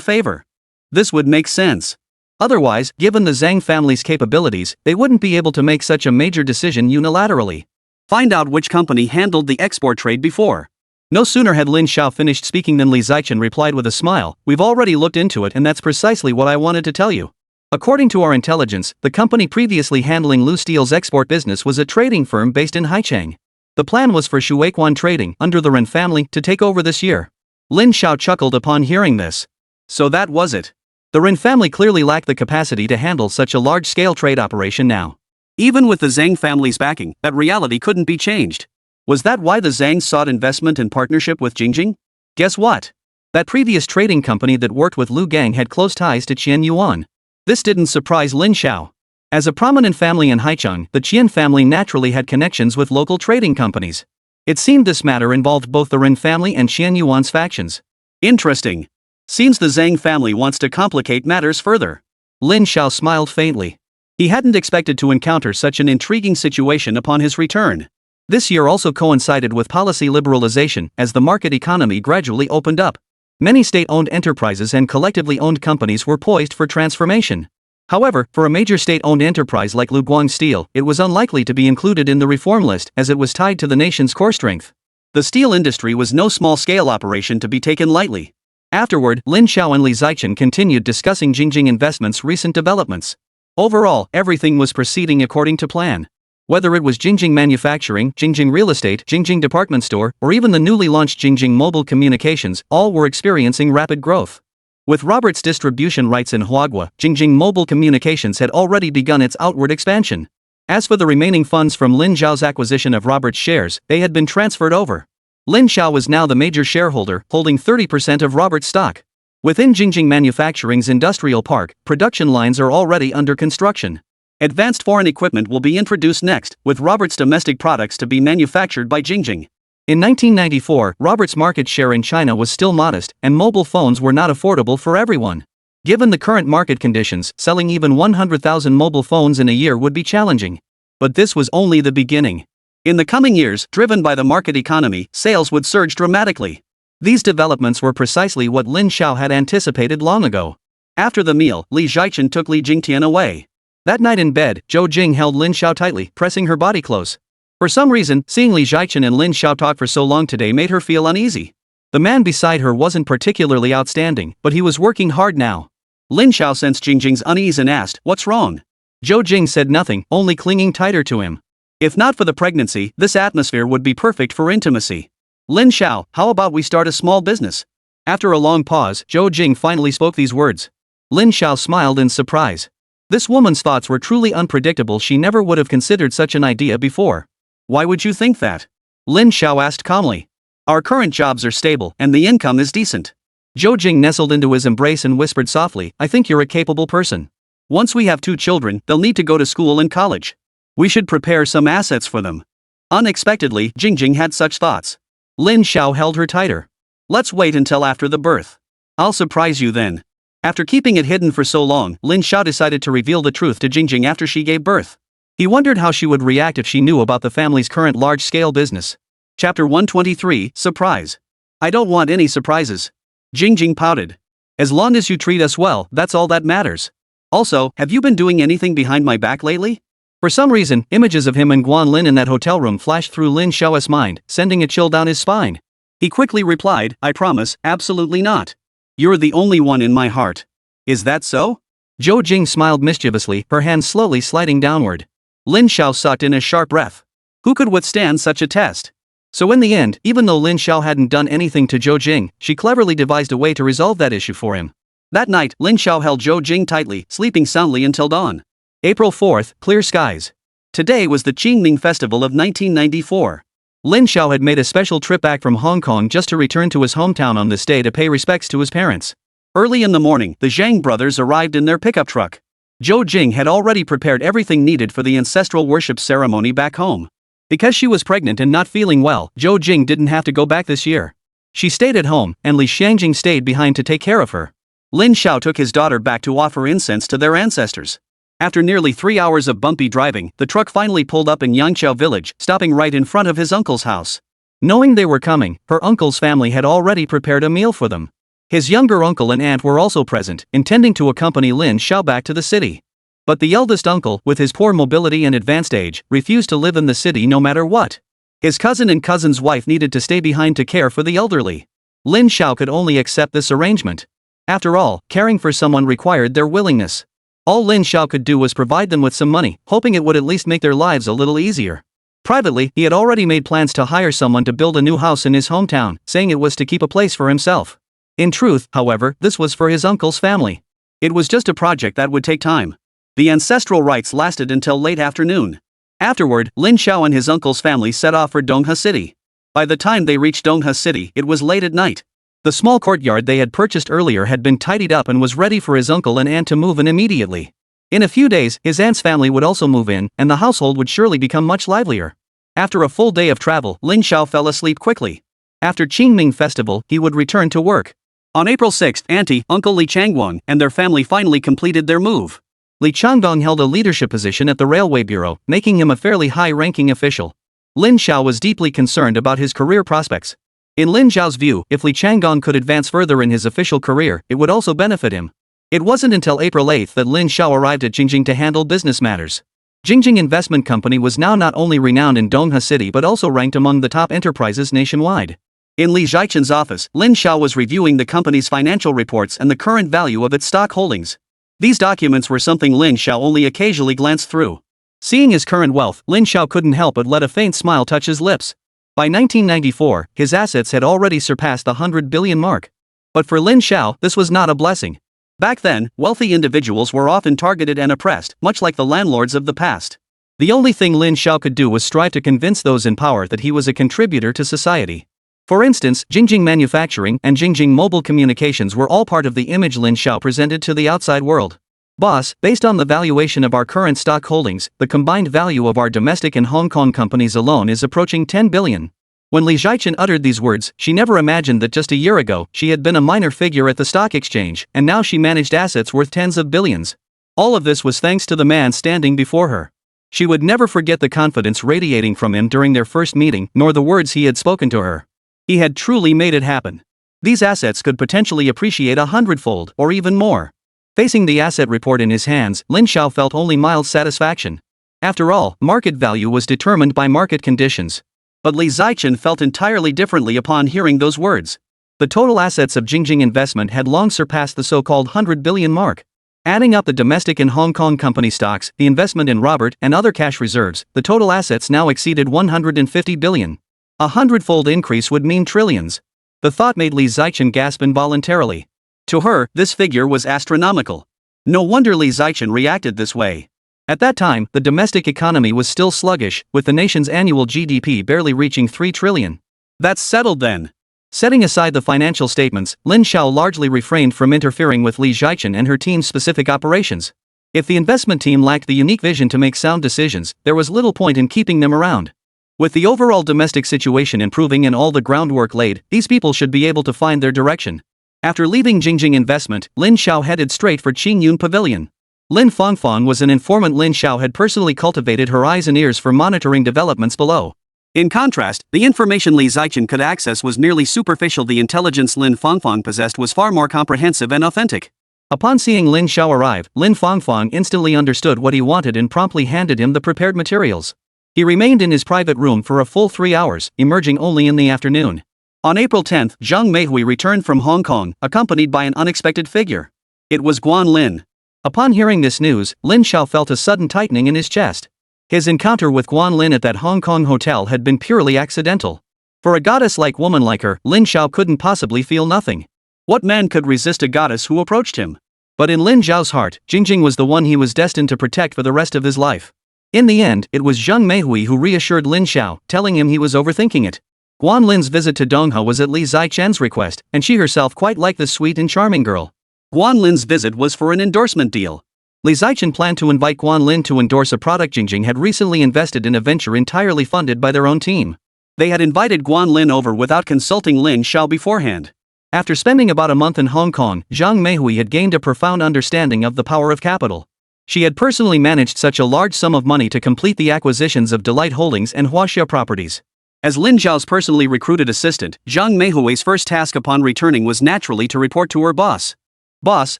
favor. This would make sense. Otherwise, given the Zhang family's capabilities, they wouldn't be able to make such a major decision unilaterally. Find out which company handled the export trade before. No sooner had Lin Xiao finished speaking than Li Zichen replied with a smile, "We've already looked into it, and that's precisely what I wanted to tell you. According to our intelligence, the company previously handling Lu Steel's export business was a trading firm based in Haicheng. The plan was for Shuequan Trading, under the Ren family, to take over this year." Lin Xiao chuckled upon hearing this. So that was it. The Ren family clearly lacked the capacity to handle such a large-scale trade operation now. Even with the Zhang family's backing, that reality couldn't be changed. Was that why the Zhangs sought investment and partnership with Jingjing? Guess what? That previous trading company that worked with Lu Gang had close ties to Qian Yuan. This didn't surprise Lin Xiao. As a prominent family in Haicheng, the Qian family naturally had connections with local trading companies. It seemed this matter involved both the Ren family and Qian Yuan's factions. Interesting. Seems the Zhang family wants to complicate matters further. Lin Xiao smiled faintly. He hadn't expected to encounter such an intriguing situation upon his return. This year also coincided with policy liberalization as the market economy gradually opened up. Many state-owned enterprises and collectively owned companies were poised for transformation. However, for a major state-owned enterprise like Luguang Steel, it was unlikely to be included in the reform list as it was tied to the nation's core strength. The steel industry was no small-scale operation to be taken lightly. Afterward, Lin Xiao and Li Zichen continued discussing Jingjing Investment's recent developments. Overall, everything was proceeding according to plan. Whether it was Jingjing Manufacturing, Jingjing Real Estate, Jingjing Department Store, or even the newly launched Jingjing Mobile Communications, all were experiencing rapid growth. With Robert's distribution rights in Huagua, Jingjing Mobile Communications had already begun its outward expansion. As for the remaining funds from Lin Xiao's acquisition of Robert's shares, they had been transferred over. Lin Xiao was now the major shareholder, holding 30% of Robert's stock. Within Jingjing Manufacturing's industrial park, production lines are already under construction. Advanced foreign equipment will be introduced next, with Robert's domestic products to be manufactured by Jingjing. In 1994, Robert's market share in China was still modest, and mobile phones were not affordable for everyone. Given the current market conditions, selling even 100,000 mobile phones in a year would be challenging. But this was only the beginning. In the coming years, driven by the market economy, sales would surge dramatically. These developments were precisely what Lin Xiao had anticipated long ago. After the meal, Li Zichen took Li Jingtian away. That night in bed, Zhou Jing held Lin Xiao tightly, pressing her body close. For some reason, seeing Li Zichen and Lin Xiao talk for so long today made her feel uneasy. The man beside her wasn't particularly outstanding, but he was working hard now. Lin Xiao sensed Jingjing's unease and asked, "What's wrong?" Zhou Jing said nothing, only clinging tighter to him. If not for the pregnancy, this atmosphere would be perfect for intimacy. "Lin Xiao, how about we start a small business?" After a long pause, Zhou Jing finally spoke these words. Lin Xiao smiled in surprise. This woman's thoughts were truly unpredictable. She never would have considered such an idea before. "Why would you think that?" Lin Xiao asked calmly. "Our current jobs are stable, and the income is decent." Zhou Jing nestled into his embrace and whispered softly, "I think you're a capable person. Once we have 2 children, they'll need to go to school and college. We should prepare some assets for them." Unexpectedly, Jingjing had such thoughts. Lin Xiao held her tighter. "Let's wait until after the birth. I'll surprise you then." After keeping it hidden for so long, Lin Xiao decided to reveal the truth to Jingjing after she gave birth. He wondered how she would react if she knew about the family's current large-scale business. Chapter 123, Surprise. "I don't want any surprises." Jingjing pouted. "As long as you treat us well, that's all that matters. Also, have you been doing anything behind my back lately?" For some reason, images of him and Guan Lin in that hotel room flashed through Lin Xiao's mind, sending a chill down his spine. He quickly replied, "I promise, absolutely not. You're the only one in my heart." "Is that so?" Zhou Jing smiled mischievously, her hand slowly sliding downward. Lin Xiao sucked in a sharp breath. Who could withstand such a test? So in the end, even though Lin Xiao hadn't done anything to Zhou Jing, she cleverly devised a way to resolve that issue for him. That night, Lin Xiao held Zhou Jing tightly, sleeping soundly until dawn. April 4th, clear skies. Today was the Qingming Festival of 1994. Lin Xiao had made a special trip back from Hong Kong just to return to his hometown on this day to pay respects to his parents. Early in the morning, the Zhang brothers arrived in their pickup truck. Zhou Jing had already prepared everything needed for the ancestral worship ceremony back home. Because she was pregnant and not feeling well, Zhou Jing didn't have to go back this year. She stayed at home, and Li Xiangjing stayed behind to take care of her. Lin Xiao took his daughter back to offer incense to their ancestors. After nearly 3 hours of bumpy driving, the truck finally pulled up in Yangqiao village, stopping right in front of his uncle's house. Knowing they were coming, her uncle's family had already prepared a meal for them. His younger uncle and aunt were also present, intending to accompany Lin Xiao back to the city. But the eldest uncle, with his poor mobility and advanced age, refused to live in the city no matter what. His cousin and cousin's wife needed to stay behind to care for the elderly. Lin Xiao could only accept this arrangement. After all, caring for someone required their willingness. All Lin Xiao could do was provide them with some money, hoping it would at least make their lives a little easier. Privately, he had already made plans to hire someone to build a new house in his hometown, saying it was to keep a place for himself. In truth, however, this was for his uncle's family. It was just a project that would take time. The ancestral rites lasted until late afternoon. Afterward, Lin Xiao and his uncle's family set off for Donghe City. By the time they reached Donghe City, it was late at night. The small courtyard they had purchased earlier had been tidied up and was ready for his uncle and aunt to move in immediately. In a few days, his aunt's family would also move in, and the household would surely become much livelier. After a full day of travel, Lin Xiao fell asleep quickly. After Qingming Festival, he would return to work. On April 6, Auntie, Uncle Li Changguang, and their family finally completed their move. Li Changguang held a leadership position at the Railway Bureau, making him a fairly high-ranking official. Lin Xiao was deeply concerned about his career prospects. In Lin Xiao's view, if Li Changguang could advance further in his official career, it would also benefit him. It wasn't until April 8 that Lin Xiao arrived at Jingjing to handle business matters. Jingjing Investment Company was now not only renowned in Donghe City but also ranked among the top enterprises nationwide. In Li Zhaichen's office, Lin Xiao was reviewing the company's financial reports and the current value of its stock holdings. These documents were something Lin Xiao only occasionally glanced through. Seeing his current wealth, Lin Xiao couldn't help but let a faint smile touch his lips. By 1994, his assets had already surpassed the 100 billion mark. But for Lin Xiao, this was not a blessing. Back then, wealthy individuals were often targeted and oppressed, much like the landlords of the past. The only thing Lin Xiao could do was strive to convince those in power that he was a contributor to society. For instance, Jingjing Manufacturing and Jingjing Mobile Communications were all part of the image Lin Xiao presented to the outside world. Boss, based on the valuation of our current stock holdings, the combined value of our domestic and Hong Kong companies alone is approaching 10 billion. When Li Zhaichen uttered these words, she never imagined that just a year ago, she had been a minor figure at the stock exchange, and now she managed assets worth tens of billions. All of this was thanks to the man standing before her. She would never forget the confidence radiating from him during their first meeting, nor the words he had spoken to her. He had truly made it happen. These assets could potentially appreciate 100-fold, or even more. Facing the asset report in his hands, Lin Xiao felt only mild satisfaction. After all, market value was determined by market conditions. But Li Zaichen felt entirely differently upon hearing those words. The total assets of Jingjing Investment had long surpassed the so-called 100 billion mark. Adding up the domestic and Hong Kong company stocks, the investment in Robert, and other cash reserves, the total assets now exceeded 150 billion. A 100-fold increase would mean trillions. The thought made Li Zaichen gasp involuntarily. To her, this figure was astronomical. No wonder Li Zaichen reacted this way. At that time, the domestic economy was still sluggish, with the nation's annual GDP barely reaching 3 trillion. That's settled then. Setting aside the financial statements, Lin Xiao largely refrained from interfering with Li Zaichen and her team's specific operations. If the investment team lacked the unique vision to make sound decisions, there was little point in keeping them around. With the overall domestic situation improving and all the groundwork laid, these people should be able to find their direction. After leaving Jingjing Investment, Lin Xiao headed straight for Qingyun Pavilion. Lin Fangfang was an informant Lin Xiao had personally cultivated her eyes and ears for monitoring developments below. In contrast, the information Li Zaichen could access was merely superficial. The intelligence Lin Fangfang possessed was far more comprehensive and authentic. Upon seeing Lin Xiao arrive, Lin Fangfang instantly understood what he wanted and promptly handed him the prepared materials. He remained in his private room for a full 3 hours, emerging only in the afternoon. On April 10, Zhang Meihui returned from Hong Kong, accompanied by an unexpected figure. It was Guan Lin. Upon hearing this news, Lin Xiao felt a sudden tightening in his chest. His encounter with Guan Lin at that Hong Kong hotel had been purely accidental. For a goddess-like woman like her, Lin Xiao couldn't possibly feel nothing. What man could resist a goddess who approached him? But in Lin Zhao's heart, Jingjing was the one he was destined to protect for the rest of his life. In the end, it was Zheng Meihui who reassured Lin Zhao, telling him he was overthinking it. Guan Lin's visit to Donghe was at Li Zichen's request, and she herself quite liked the sweet and charming girl. Guan Lin's visit was for an endorsement deal. Li Zichen planned to invite Guan Lin to endorse a product Jingjing had recently invested in a venture entirely funded by their own team. They had invited Guan Lin over without consulting Lin Zhao beforehand. After spending about a month in Hong Kong, Zhang Meihui had gained a profound understanding of the power of capital. She had personally managed such a large sum of money to complete the acquisitions of Delight Holdings and Huaxia Properties. As Lin Zhao's personally recruited assistant, Zhang Meihui's first task upon returning was naturally to report to her boss. "Boss,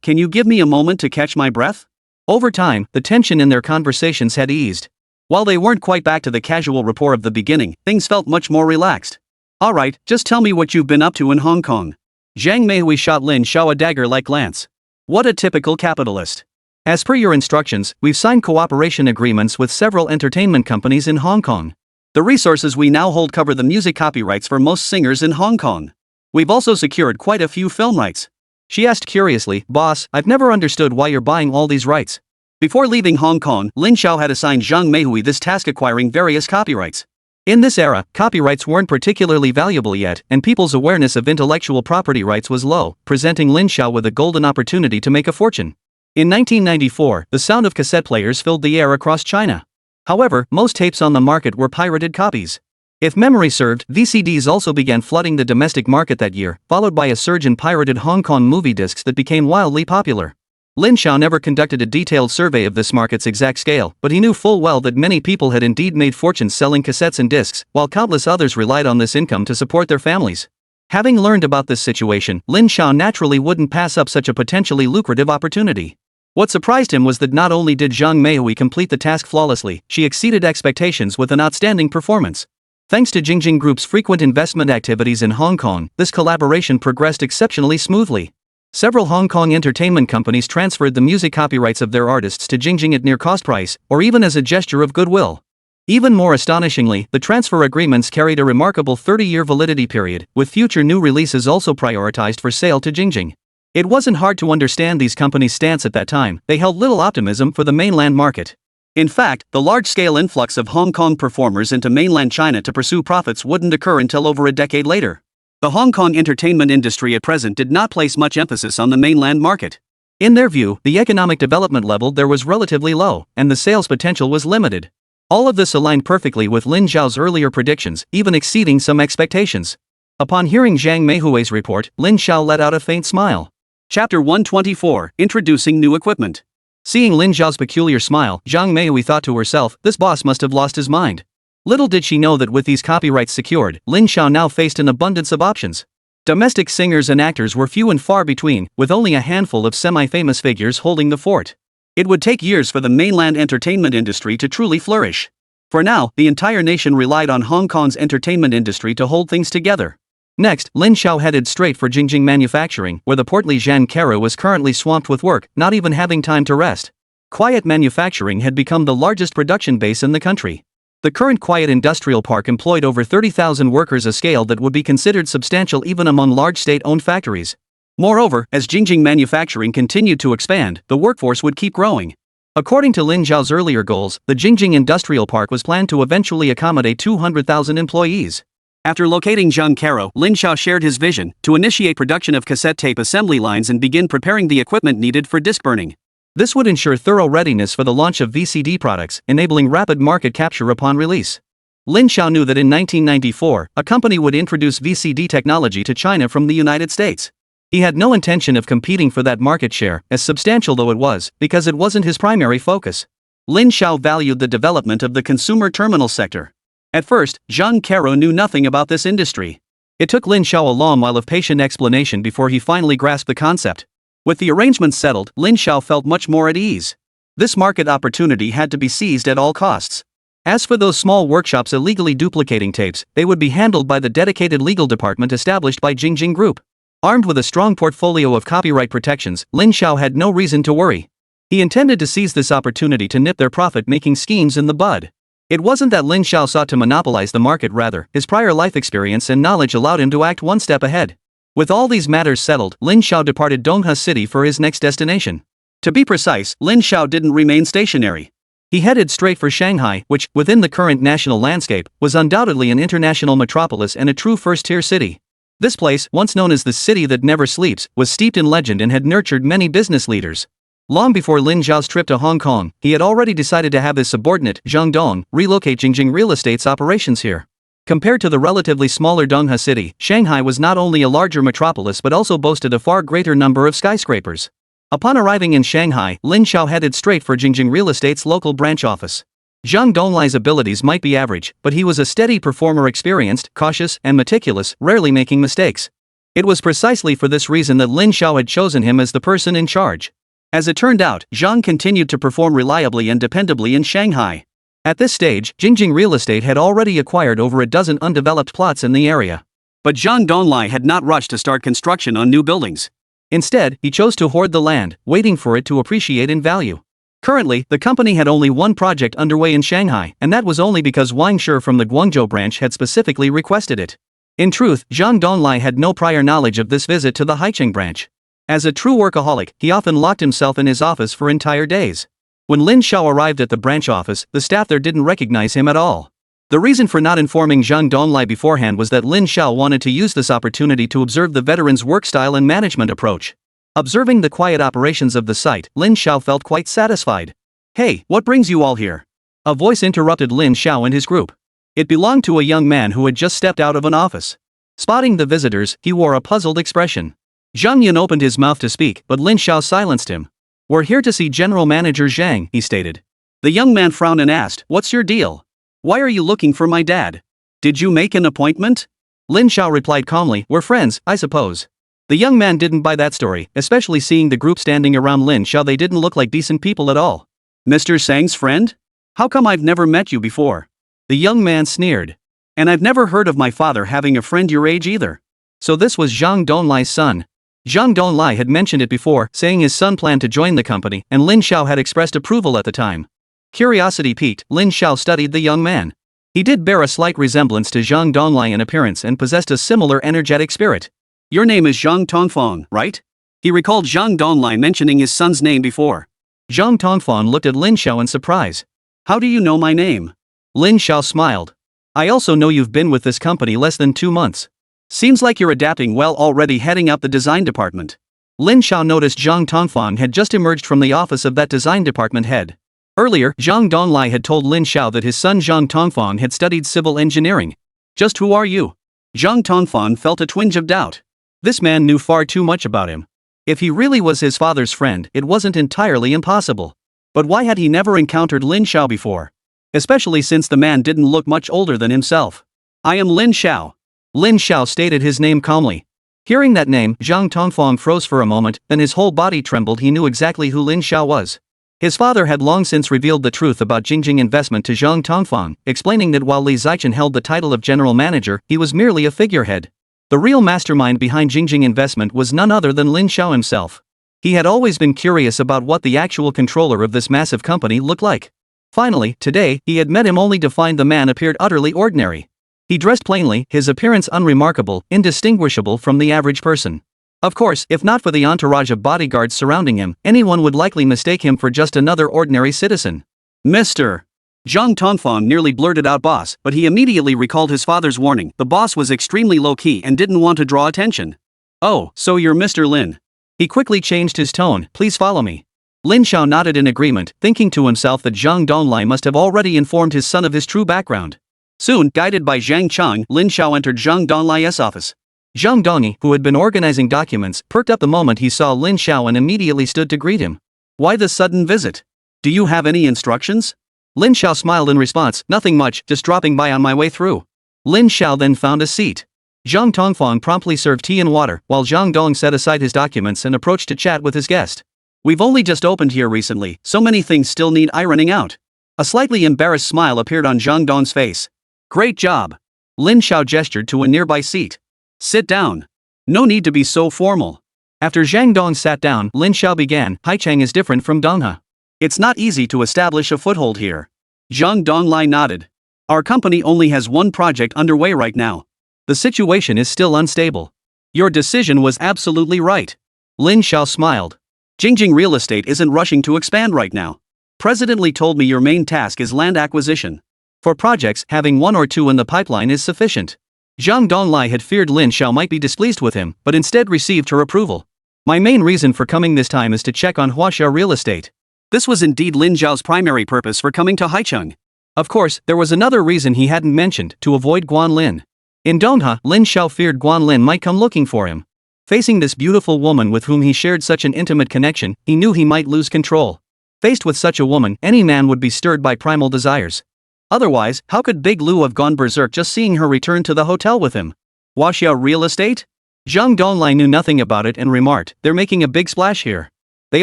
can you give me a moment to catch my breath?" Over time, the tension in their conversations had eased. While they weren't quite back to the casual rapport of the beginning, things felt much more relaxed. "Alright, just tell me what you've been up to in Hong Kong." Zhang Meihui shot Lin Zhao a dagger-like glance. "What a typical capitalist. As per your instructions, we've signed cooperation agreements with several entertainment companies in Hong Kong. The resources we now hold cover the music copyrights for most singers in Hong Kong. We've also secured quite a few film rights." She asked curiously, "Boss, I've never understood why you're buying all these rights." Before leaving Hong Kong, Lin Zhao had assigned Zhang Meihui this task, acquiring various copyrights. In this era, copyrights weren't particularly valuable yet, and people's awareness of intellectual property rights was low, presenting Lin Zhao with a golden opportunity to make a fortune. In 1994, the sound of cassette players filled the air across China. However, most tapes on the market were pirated copies. If memory served, VCDs also began flooding the domestic market that year, followed by a surge in pirated Hong Kong movie discs that became wildly popular. Lin Zhao never conducted a detailed survey of this market's exact scale, but he knew full well that many people had indeed made fortunes selling cassettes and discs, while countless others relied on this income to support their families. Having learned about this situation, Lin Zhao naturally wouldn't pass up such a potentially lucrative opportunity. What surprised him was that not only did Zhang Meihui complete the task flawlessly, she exceeded expectations with an outstanding performance. Thanks to Jingjing Group's frequent investment activities in Hong Kong, this collaboration progressed exceptionally smoothly. Several Hong Kong entertainment companies transferred the music copyrights of their artists to Jingjing at near cost price, or even as a gesture of goodwill. Even more astonishingly, the transfer agreements carried a remarkable 30-year validity period, with future new releases also prioritized for sale to Jingjing. It wasn't hard to understand these companies' stance at that time. They held little optimism for the mainland market. In fact, the large-scale influx of Hong Kong performers into mainland China to pursue profits wouldn't occur until over a decade later. The Hong Kong entertainment industry at present did not place much emphasis on the mainland market. In their view, the economic development level there was relatively low, and the sales potential was limited. All of this aligned perfectly with Lin Zhao's earlier predictions, even exceeding some expectations. Upon hearing Zhang Meihui's report, Lin Zhao let out a faint smile. Chapter 124, Introducing New Equipment. Seeing Lin Zhao's peculiar smile, Zhang Meihui thought to herself, this boss must have lost his mind. Little did she know that with these copyrights secured, Lin Zhao now faced an abundance of options. Domestic singers and actors were few and far between, with only a handful of semi-famous figures holding the fort. It would take years for the mainland entertainment industry to truly flourish. For now, the entire nation relied on Hong Kong's entertainment industry to hold things together. Next, Lin Zhao headed straight for Jingjing Manufacturing, where the portly Zhan Kara was currently swamped with work, not even having time to rest. Quiet manufacturing had become the largest production base in the country. The current Quiet Industrial Park employed over 30,000 workers, a scale that would be considered substantial even among large state-owned factories. Moreover, as Jingjing Manufacturing continued to expand, the workforce would keep growing. According to Lin Zhao's earlier goals, the Jingjing Industrial Park was planned to eventually accommodate 200,000 employees. After locating Zhang Kara, Lin Zhao shared his vision to initiate production of cassette tape assembly lines and begin preparing the equipment needed for disc burning. This would ensure thorough readiness for the launch of VCD products, enabling rapid market capture upon release. Lin Zhao knew that in 1994, a company would introduce VCD technology to China from the United States. He had no intention of competing for that market share, as substantial though it was, because it wasn't his primary focus. Lin Zhao valued the development of the consumer terminal sector. At first, Zhang Kara knew nothing about this industry. It took Lin Zhao a long while of patient explanation before he finally grasped the concept. With the arrangements settled, Lin Zhao felt much more at ease. This market opportunity had to be seized at all costs. As for those small workshops illegally duplicating tapes, they would be handled by the dedicated legal department established by Jingjing Group. Armed with a strong portfolio of copyright protections, Lin Zhao had no reason to worry. He intended to seize this opportunity to nip their profit-making schemes in the bud. It wasn't that Lin Zhao sought to monopolize the market, rather, his prior life experience and knowledge allowed him to act one step ahead. With all these matters settled, Lin Xiao departed Donghua City for his next destination. To be precise, Lin Xiao didn't remain stationary. He headed straight for Shanghai, which, within the current national landscape, was undoubtedly an international metropolis and a true first-tier city. This place, once known as the city that never sleeps, was steeped in legend and had nurtured many business leaders. Long before Lin Xiao's trip to Hong Kong, he had already decided to have his subordinate, Zhang Dong, relocate Jingjing Real Estate's operations here. Compared to the relatively smaller Donghua City, Shanghai was not only a larger metropolis but also boasted a far greater number of skyscrapers. Upon arriving in Shanghai, Lin Xiao headed straight for Jingjing Real Estate's local branch office. Zhang Donglai's abilities might be average, but he was a steady performer, experienced, cautious, and meticulous, rarely making mistakes. It was precisely for this reason that Lin Xiao had chosen him as the person in charge. As it turned out, Zhang continued to perform reliably and dependably in Shanghai. At this stage, Jingjing Real Estate had already acquired over a dozen undeveloped plots in the area. But Zhang Donglai had not rushed to start construction on new buildings. Instead, he chose to hoard the land, waiting for it to appreciate in value. Currently, the company had only one project underway in Shanghai, and that was only because Wang Shi from the Guangzhou branch had specifically requested it. In truth, Zhang Donglai had no prior knowledge of this visit to the Haicheng branch. As a true workaholic, he often locked himself in his office for entire days. When Lin Xiao arrived at the branch office, the staff there didn't recognize him at all. The reason for not informing Zhang Donglai beforehand was that Lin Xiao wanted to use this opportunity to observe the veteran's work style and management approach. Observing the quiet operations of the site, Lin Xiao felt quite satisfied. "Hey, what brings you all here?" A voice interrupted Lin Xiao and his group. It belonged to a young man who had just stepped out of an office. Spotting the visitors, he wore a puzzled expression. Zhang Yan opened his mouth to speak, but Lin Xiao silenced him. "We're here to see General Manager Zhang," he stated. The young man frowned and asked, "What's your deal? Why are you looking for my dad? Did you make an appointment?" Lin Xiao replied calmly, "We're friends, I suppose." The young man didn't buy that story, especially seeing the group standing around Lin Xiao. They didn't look like decent people at all. "Mr. Zhang's friend? How come I've never met you before?" The young man sneered. "And I've never heard of my father having a friend your age either." So this was Zhang Donglai's son. Zhang Donglai had mentioned it before, saying his son planned to join the company, and Lin Xiao had expressed approval at the time. Curiosity piqued, Lin Xiao studied the young man. He did bear a slight resemblance to Zhang Donglai in appearance and possessed a similar energetic spirit. "Your name is Zhang Tongfang, right?" He recalled Zhang Donglai mentioning his son's name before. Zhang Tongfang looked at Lin Xiao in surprise. "How do you know my name?" Lin Xiao smiled. "I also know you've been with this company less than 2 months. Seems like you're adapting well, already heading up the design department." Lin Xiao noticed Zhang Tongfang had just emerged from the office of that design department head. Earlier, Zhang Donglai had told Lin Xiao that his son Zhang Tongfang had studied civil engineering. "Just who are you?" Zhang Tongfang felt a twinge of doubt. This man knew far too much about him. If he really was his father's friend, it wasn't entirely impossible. But why had he never encountered Lin Xiao before? Especially since the man didn't look much older than himself. "I am Lin Xiao." Lin Xiao stated his name calmly. Hearing that name, Zhang Tongfang froze for a moment, then his whole body trembled. He knew exactly who Lin Xiao was. His father had long since revealed the truth about Jingjing investment to Zhang Tongfang, explaining that while Li Zichen held the title of general manager, he was merely a figurehead. The real mastermind behind Jingjing investment was none other than Lin Xiao himself. He had always been curious about what the actual controller of this massive company looked like. Finally, today, he had met him only to find the man appeared utterly ordinary. He dressed plainly, his appearance unremarkable, indistinguishable from the average person. Of course, if not for the entourage of bodyguards surrounding him, anyone would likely mistake him for just another ordinary citizen. "Mr. Zhang Tongfang nearly blurted out boss, but he immediately recalled his father's warning. The boss was extremely low-key and didn't want to draw attention. "Oh, so you're Mr. Lin." He quickly changed his tone, "Please follow me." Lin Xiao nodded in agreement, thinking to himself that Zhang Donglai must have already informed his son of his true background. Soon, guided by Zhang Chang, Lin Xiao entered Zhang Donglai's office. Zhang Dongyi, who had been organizing documents, perked up the moment he saw Lin Xiao and immediately stood to greet him. "Why the sudden visit? Do you have any instructions?" Lin Xiao smiled in response, "Nothing much, just dropping by on my way through." Lin Xiao then found a seat. Zhang Tongfang promptly served tea and water, while Zhang Dong set aside his documents and approached to chat with his guest. "We've only just opened here recently, so many things still need ironing out." A slightly embarrassed smile appeared on Zhang Dong's face. "Great job." Lin Xiao gestured to a nearby seat. "Sit down. No need to be so formal." After Zhang Dong sat down, Lin Xiao began, "Haicheng is different from Donghua. It's not easy to establish a foothold here." Zhang Donglai nodded. "Our company only has one project underway right now. The situation is still unstable. Your decision was absolutely right. Lin Xiao smiled. Jingjing Real Estate isn't rushing to expand right now. President Li told me your main task is land acquisition. For projects, having one or two in the pipeline is sufficient. Zhang Donglai had feared Lin Xiao might be displeased with him, but instead received her approval. My main reason for coming this time is to check on Huaxia Real Estate. This was indeed Lin Xiao's primary purpose for coming to Haicheng. Of course, there was another reason he hadn't mentioned, to avoid Guan Lin. In Dongha, Lin Xiao feared Guan Lin might come looking for him. Facing this beautiful woman with whom he shared such an intimate connection, he knew he might lose control. Faced with such a woman, any man would be stirred by primal desires. Otherwise, how could Big Lu have gone berserk just seeing her return to the hotel with him? Huaxia Real Estate? Zhang Donglai knew nothing about it and remarked, they're making a big splash here. They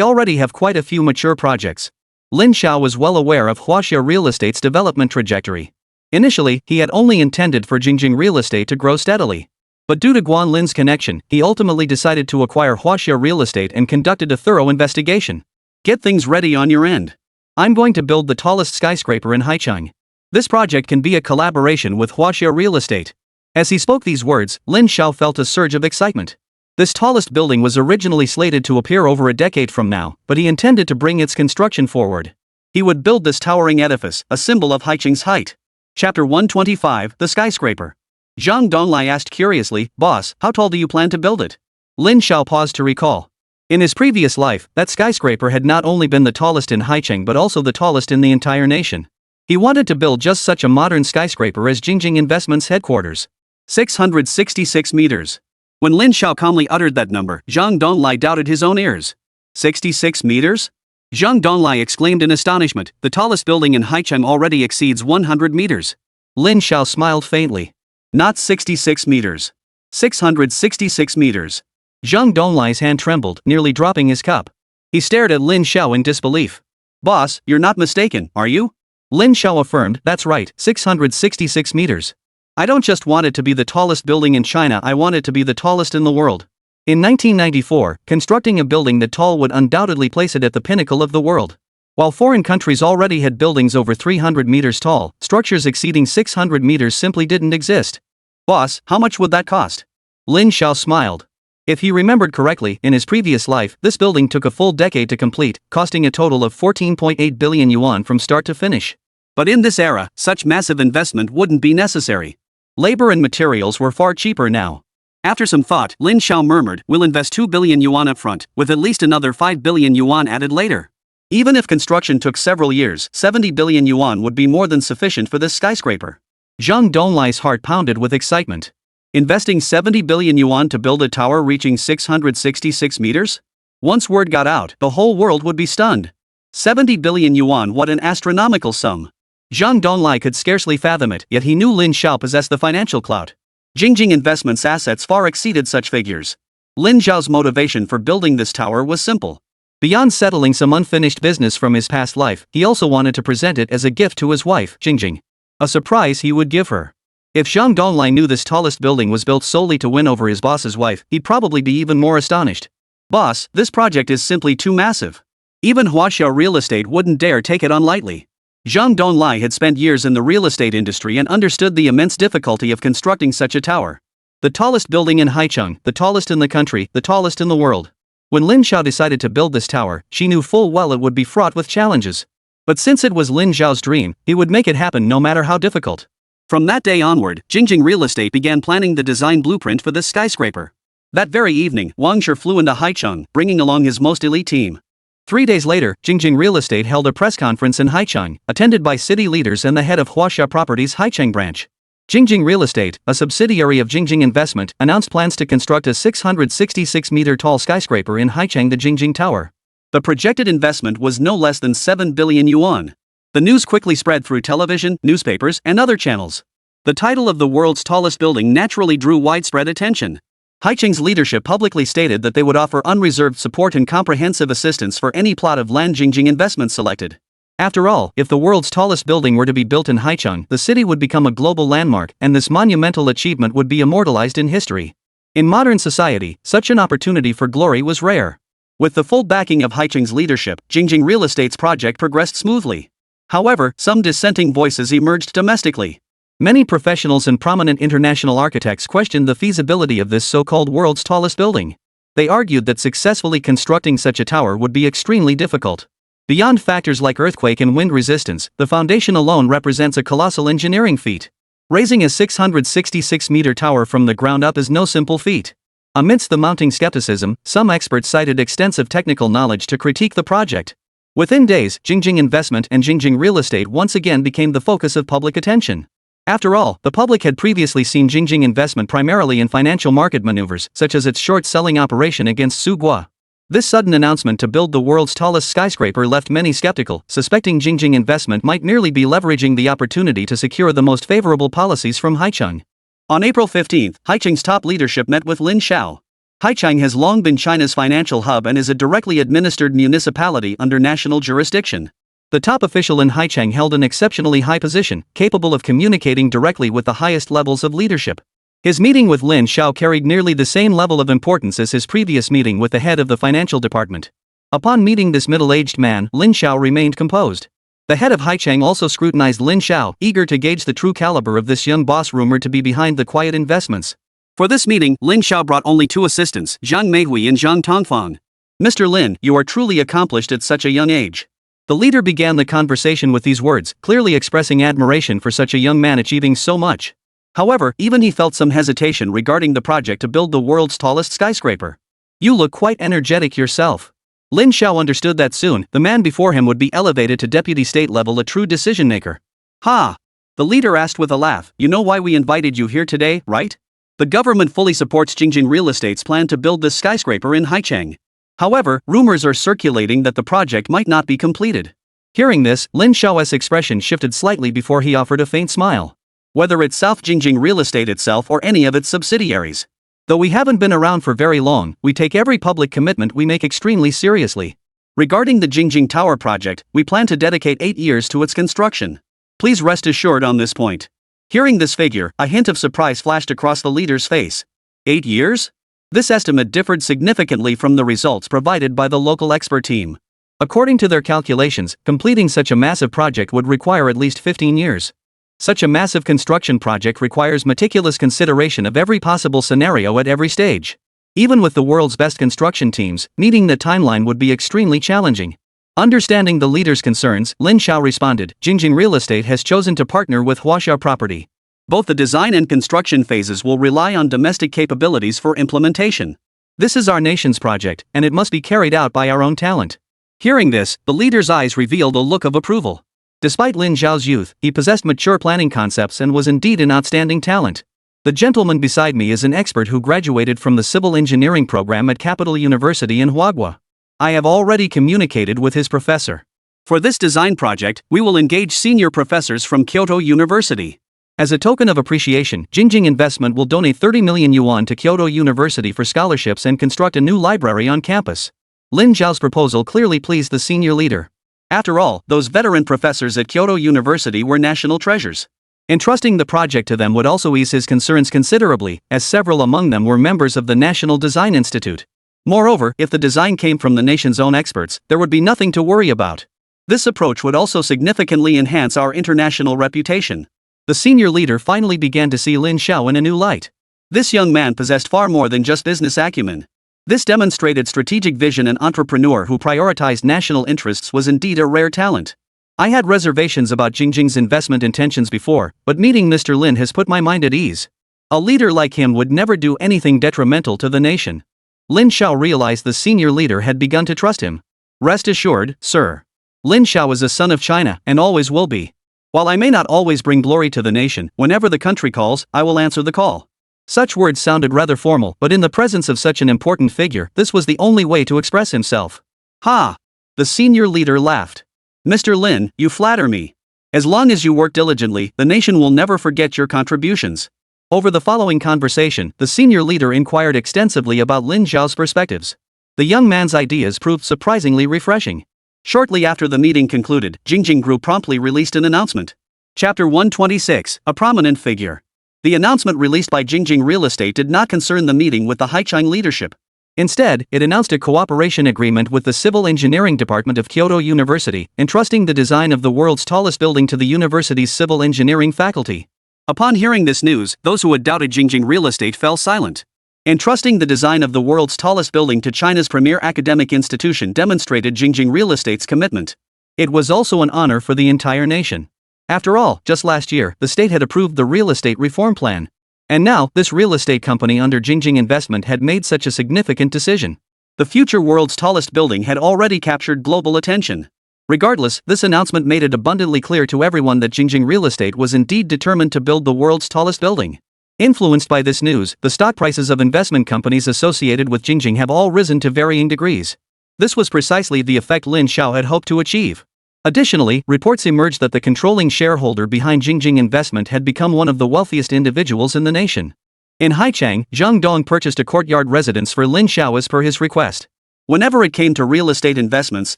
already have quite a few mature projects. Lin Xiao was well aware of Huaxia Real Estate's development trajectory. Initially, he had only intended for Jingjing Real Estate to grow steadily. But due to Guan Lin's connection, he ultimately decided to acquire Huaxia Real Estate and conducted a thorough investigation. Get things ready on your end. I'm going to build the tallest skyscraper in Haicheng. This project can be a collaboration with Huaxia Real Estate. As he spoke these words, Lin Xiao felt a surge of excitement. This tallest building was originally slated to appear over a decade from now, but he intended to bring its construction forward. He would build this towering edifice, a symbol of Haicheng's height. Chapter 125, The Skyscraper. Zhang Donglai asked curiously, Boss, how tall do you plan to build it? Lin Xiao paused to recall. In his previous life, that skyscraper had not only been the tallest in Haicheng but also the tallest in the entire nation. He wanted to build just such a modern skyscraper as Jingjing Investment's headquarters. 666 meters. When Lin Xiao calmly uttered that number, Zhang Donglai doubted his own ears. 66 meters? Zhang Donglai exclaimed in astonishment, the tallest building in Haicheng already exceeds 100 meters. Lin Xiao smiled faintly. Not 66 meters. 666 meters. Zhang Donglai's hand trembled, nearly dropping his cup. He stared at Lin Xiao in disbelief. Boss, you're not mistaken, are you? Lin Xiao affirmed, that's right, 666 meters. I don't just want it to be the tallest building in China, I want it to be the tallest in the world. In 1994, constructing a building that tall would undoubtedly place it at the pinnacle of the world. While foreign countries already had buildings over 300 meters tall, structures exceeding 600 meters simply didn't exist. Boss, how much would that cost? Lin Xiao smiled. If he remembered correctly, in his previous life, this building took a full decade to complete, costing a total of 14.8 billion yuan from start to finish. But in this era, such massive investment wouldn't be necessary. Labor and materials were far cheaper now. After some thought, Lin Xiao murmured, we'll invest 2 billion yuan up front, with at least another 5 billion yuan added later. Even if construction took several years, 70 billion yuan would be more than sufficient for this skyscraper. Zhang Donglai's heart pounded with excitement. Investing 70 billion yuan to build a tower reaching 666 meters? Once word got out, the whole world would be stunned. 70 billion yuan, what an astronomical sum. Zhang Donglai could scarcely fathom it, yet he knew Lin Xiao possessed the financial clout. Jingjing Investment's assets far exceeded such figures. Lin Xiao's motivation for building this tower was simple. Beyond settling some unfinished business from his past life, he also wanted to present it as a gift to his wife, Jingjing. A surprise he would give her. If Zhang Donglai knew this tallest building was built solely to win over his boss's wife, he'd probably be even more astonished. Boss, this project is simply too massive. Even Huaxia Real Estate wouldn't dare take it on lightly. Zhang Donglai had spent years in the real estate industry and understood the immense difficulty of constructing such a tower. The tallest building in Haicheng, the tallest in the country, the tallest in the world. When Lin Xiao decided to build this tower, she knew full well it would be fraught with challenges. But since it was Lin Xiao's dream, he would make it happen no matter how difficult. From that day onward, Jingjing Real Estate began planning the design blueprint for this skyscraper. That very evening, Wang Shi flew into Haicheng, bringing along his most elite team. 3 days later, Jingjing Real Estate held a press conference in Haicheng, attended by city leaders and the head of Huaxia Properties Haicheng branch. Jingjing Real Estate, a subsidiary of Jingjing Investment, announced plans to construct a 666-meter-tall skyscraper in Haicheng, the Jingjing Tower. The projected investment was no less than 7 billion yuan. The news quickly spread through television, newspapers, and other channels. The title of the world's tallest building naturally drew widespread attention. Haicheng's leadership publicly stated that they would offer unreserved support and comprehensive assistance for any plot of land Jingjing Investment selected. After all, if the world's tallest building were to be built in Haicheng, the city would become a global landmark, and this monumental achievement would be immortalized in history. In modern society, such an opportunity for glory was rare. With the full backing of Haicheng's leadership, Jingjing Real Estate's project progressed smoothly. However, some dissenting voices emerged domestically. Many professionals and prominent international architects questioned the feasibility of this so-called world's tallest building. They argued that successfully constructing such a tower would be extremely difficult. Beyond factors like earthquake and wind resistance, the foundation alone represents a colossal engineering feat. Raising a 666-meter tower from the ground up is no simple feat. Amidst the mounting skepticism, some experts cited extensive technical knowledge to critique the project. Within days, Jingjing Investment and Jingjing Real Estate once again became the focus of public attention. After all, the public had previously seen Jingjing Investment primarily in financial market maneuvers, such as its short-selling operation against Su Gua. This sudden announcement to build the world's tallest skyscraper left many skeptical, suspecting Jingjing Investment might merely be leveraging the opportunity to secure the most favorable policies from Haicheng. On April 15, Haicheng's top leadership met with Lin Xiao. Haicheng has long been China's financial hub and is a directly administered municipality under national jurisdiction. The top official in Haicheng held an exceptionally high position, capable of communicating directly with the highest levels of leadership. His meeting with Lin Xiao carried nearly the same level of importance as his previous meeting with the head of the financial department. Upon meeting this middle-aged man, Lin Xiao remained composed. The head of Haicheng also scrutinized Lin Xiao, eager to gauge the true caliber of this young boss rumored to be behind the quiet investments. For this meeting, Lin Xiao brought only two assistants, Zhang Meihui and Zhang Tongfang. "Mr. Lin, you are truly accomplished at such a young age." The leader began the conversation with these words, clearly expressing admiration for such a young man achieving so much. However, even he felt some hesitation regarding the project to build the world's tallest skyscraper. "You look quite energetic yourself." Lin Xiao understood that soon, the man before him would be elevated to deputy state level, a true decision-maker. "Ha!" The leader asked with a laugh, "You know why we invited you here today, right? The government fully supports Jingjing Real Estate's plan to build this skyscraper in Haicheng. However, rumors are circulating that the project might not be completed." Hearing this, Lin Xiao's expression shifted slightly before he offered a faint smile. "Whether it's South Jingjing Real Estate itself or any of its subsidiaries. Though we haven't been around for very long, we take every public commitment we make extremely seriously. Regarding the Jingjing Tower project, we plan to dedicate 8 years to its construction. Please rest assured on this point." Hearing this figure, a hint of surprise flashed across the leader's face. 8 years? This estimate differed significantly from the results provided by the local expert team. According to their calculations, completing such a massive project would require at least 15 years. Such a massive construction project requires meticulous consideration of every possible scenario at every stage. Even with the world's best construction teams, meeting the timeline would be extremely challenging. Understanding the leader's concerns, Lin Xiao responded, "Jingjing Real Estate has chosen to partner with Huaxia Property. Both the design and construction phases will rely on domestic capabilities for implementation. This is our nation's project, and it must be carried out by our own talent." Hearing this, the leader's eyes revealed a look of approval. Despite Lin Xiao's youth, he possessed mature planning concepts and was indeed an outstanding talent. "The gentleman beside me is an expert who graduated from the civil engineering program at Capital University in Huaguo. I have already communicated with his professor. For this design project, we will engage senior professors from Kyoto University. As a token of appreciation, Jingjing Investment will donate 30 million yuan to Kyoto University for scholarships and construct a new library on campus." Lin Xiao's proposal clearly pleased the senior leader. After all, those veteran professors at Kyoto University were national treasures. Entrusting the project to them would also ease his concerns considerably, as several among them were members of the National Design Institute. Moreover, if the design came from the nation's own experts, there would be nothing to worry about. This approach would also significantly enhance our international reputation. The senior leader finally began to see Lin Xiao in a new light. This young man possessed far more than just business acumen. This demonstrated strategic vision and entrepreneur who prioritized national interests was indeed a rare talent. I had reservations about Jingjing's investment intentions before, but meeting Mr. Lin has put my mind at ease. A leader like him would never do anything detrimental to the nation. Lin Xiao realized the senior leader had begun to trust him. "Rest assured, sir. Lin Xiao is a son of China and always will be. While I may not always bring glory to the nation, whenever the country calls, I will answer the call." Such words sounded rather formal, but in the presence of such an important figure, this was the only way to express himself. "Ha!" The senior leader laughed. "Mr. Lin, you flatter me. As long as you work diligently, the nation will never forget your contributions." Over the following conversation, the senior leader inquired extensively about Lin Xiao's perspectives. The young man's ideas proved surprisingly refreshing. Shortly after the meeting concluded, Jingjing Group promptly released an announcement. Chapter 126, A Prominent Figure. The announcement released by Jingjing Real Estate did not concern the meeting with the Haicheng leadership. Instead, it announced a cooperation agreement with the Civil Engineering Department of Kyoto University, entrusting the design of the world's tallest building to the university's civil engineering faculty. Upon hearing this news, those who had doubted Jingjing real estate fell silent. Entrusting the design of the world's tallest building to China's premier academic institution demonstrated Jingjing real estate's commitment. It was also an honor for the entire nation. After all, just last year, the state had approved the real estate reform plan. And now, this real estate company under Jingjing Investment had made such a significant decision. The future world's tallest building had already captured global attention. Regardless, this announcement made it abundantly clear to everyone that Jingjing Real Estate was indeed determined to build the world's tallest building. Influenced by this news, the stock prices of investment companies associated with Jingjing have all risen to varying degrees. This was precisely the effect Lin Xiao had hoped to achieve. Additionally, reports emerged that the controlling shareholder behind Jingjing Investment had become one of the wealthiest individuals in the nation. In Haichang, Zhang Dong purchased a courtyard residence for Lin Xiao as per his request. Whenever it came to real estate investments,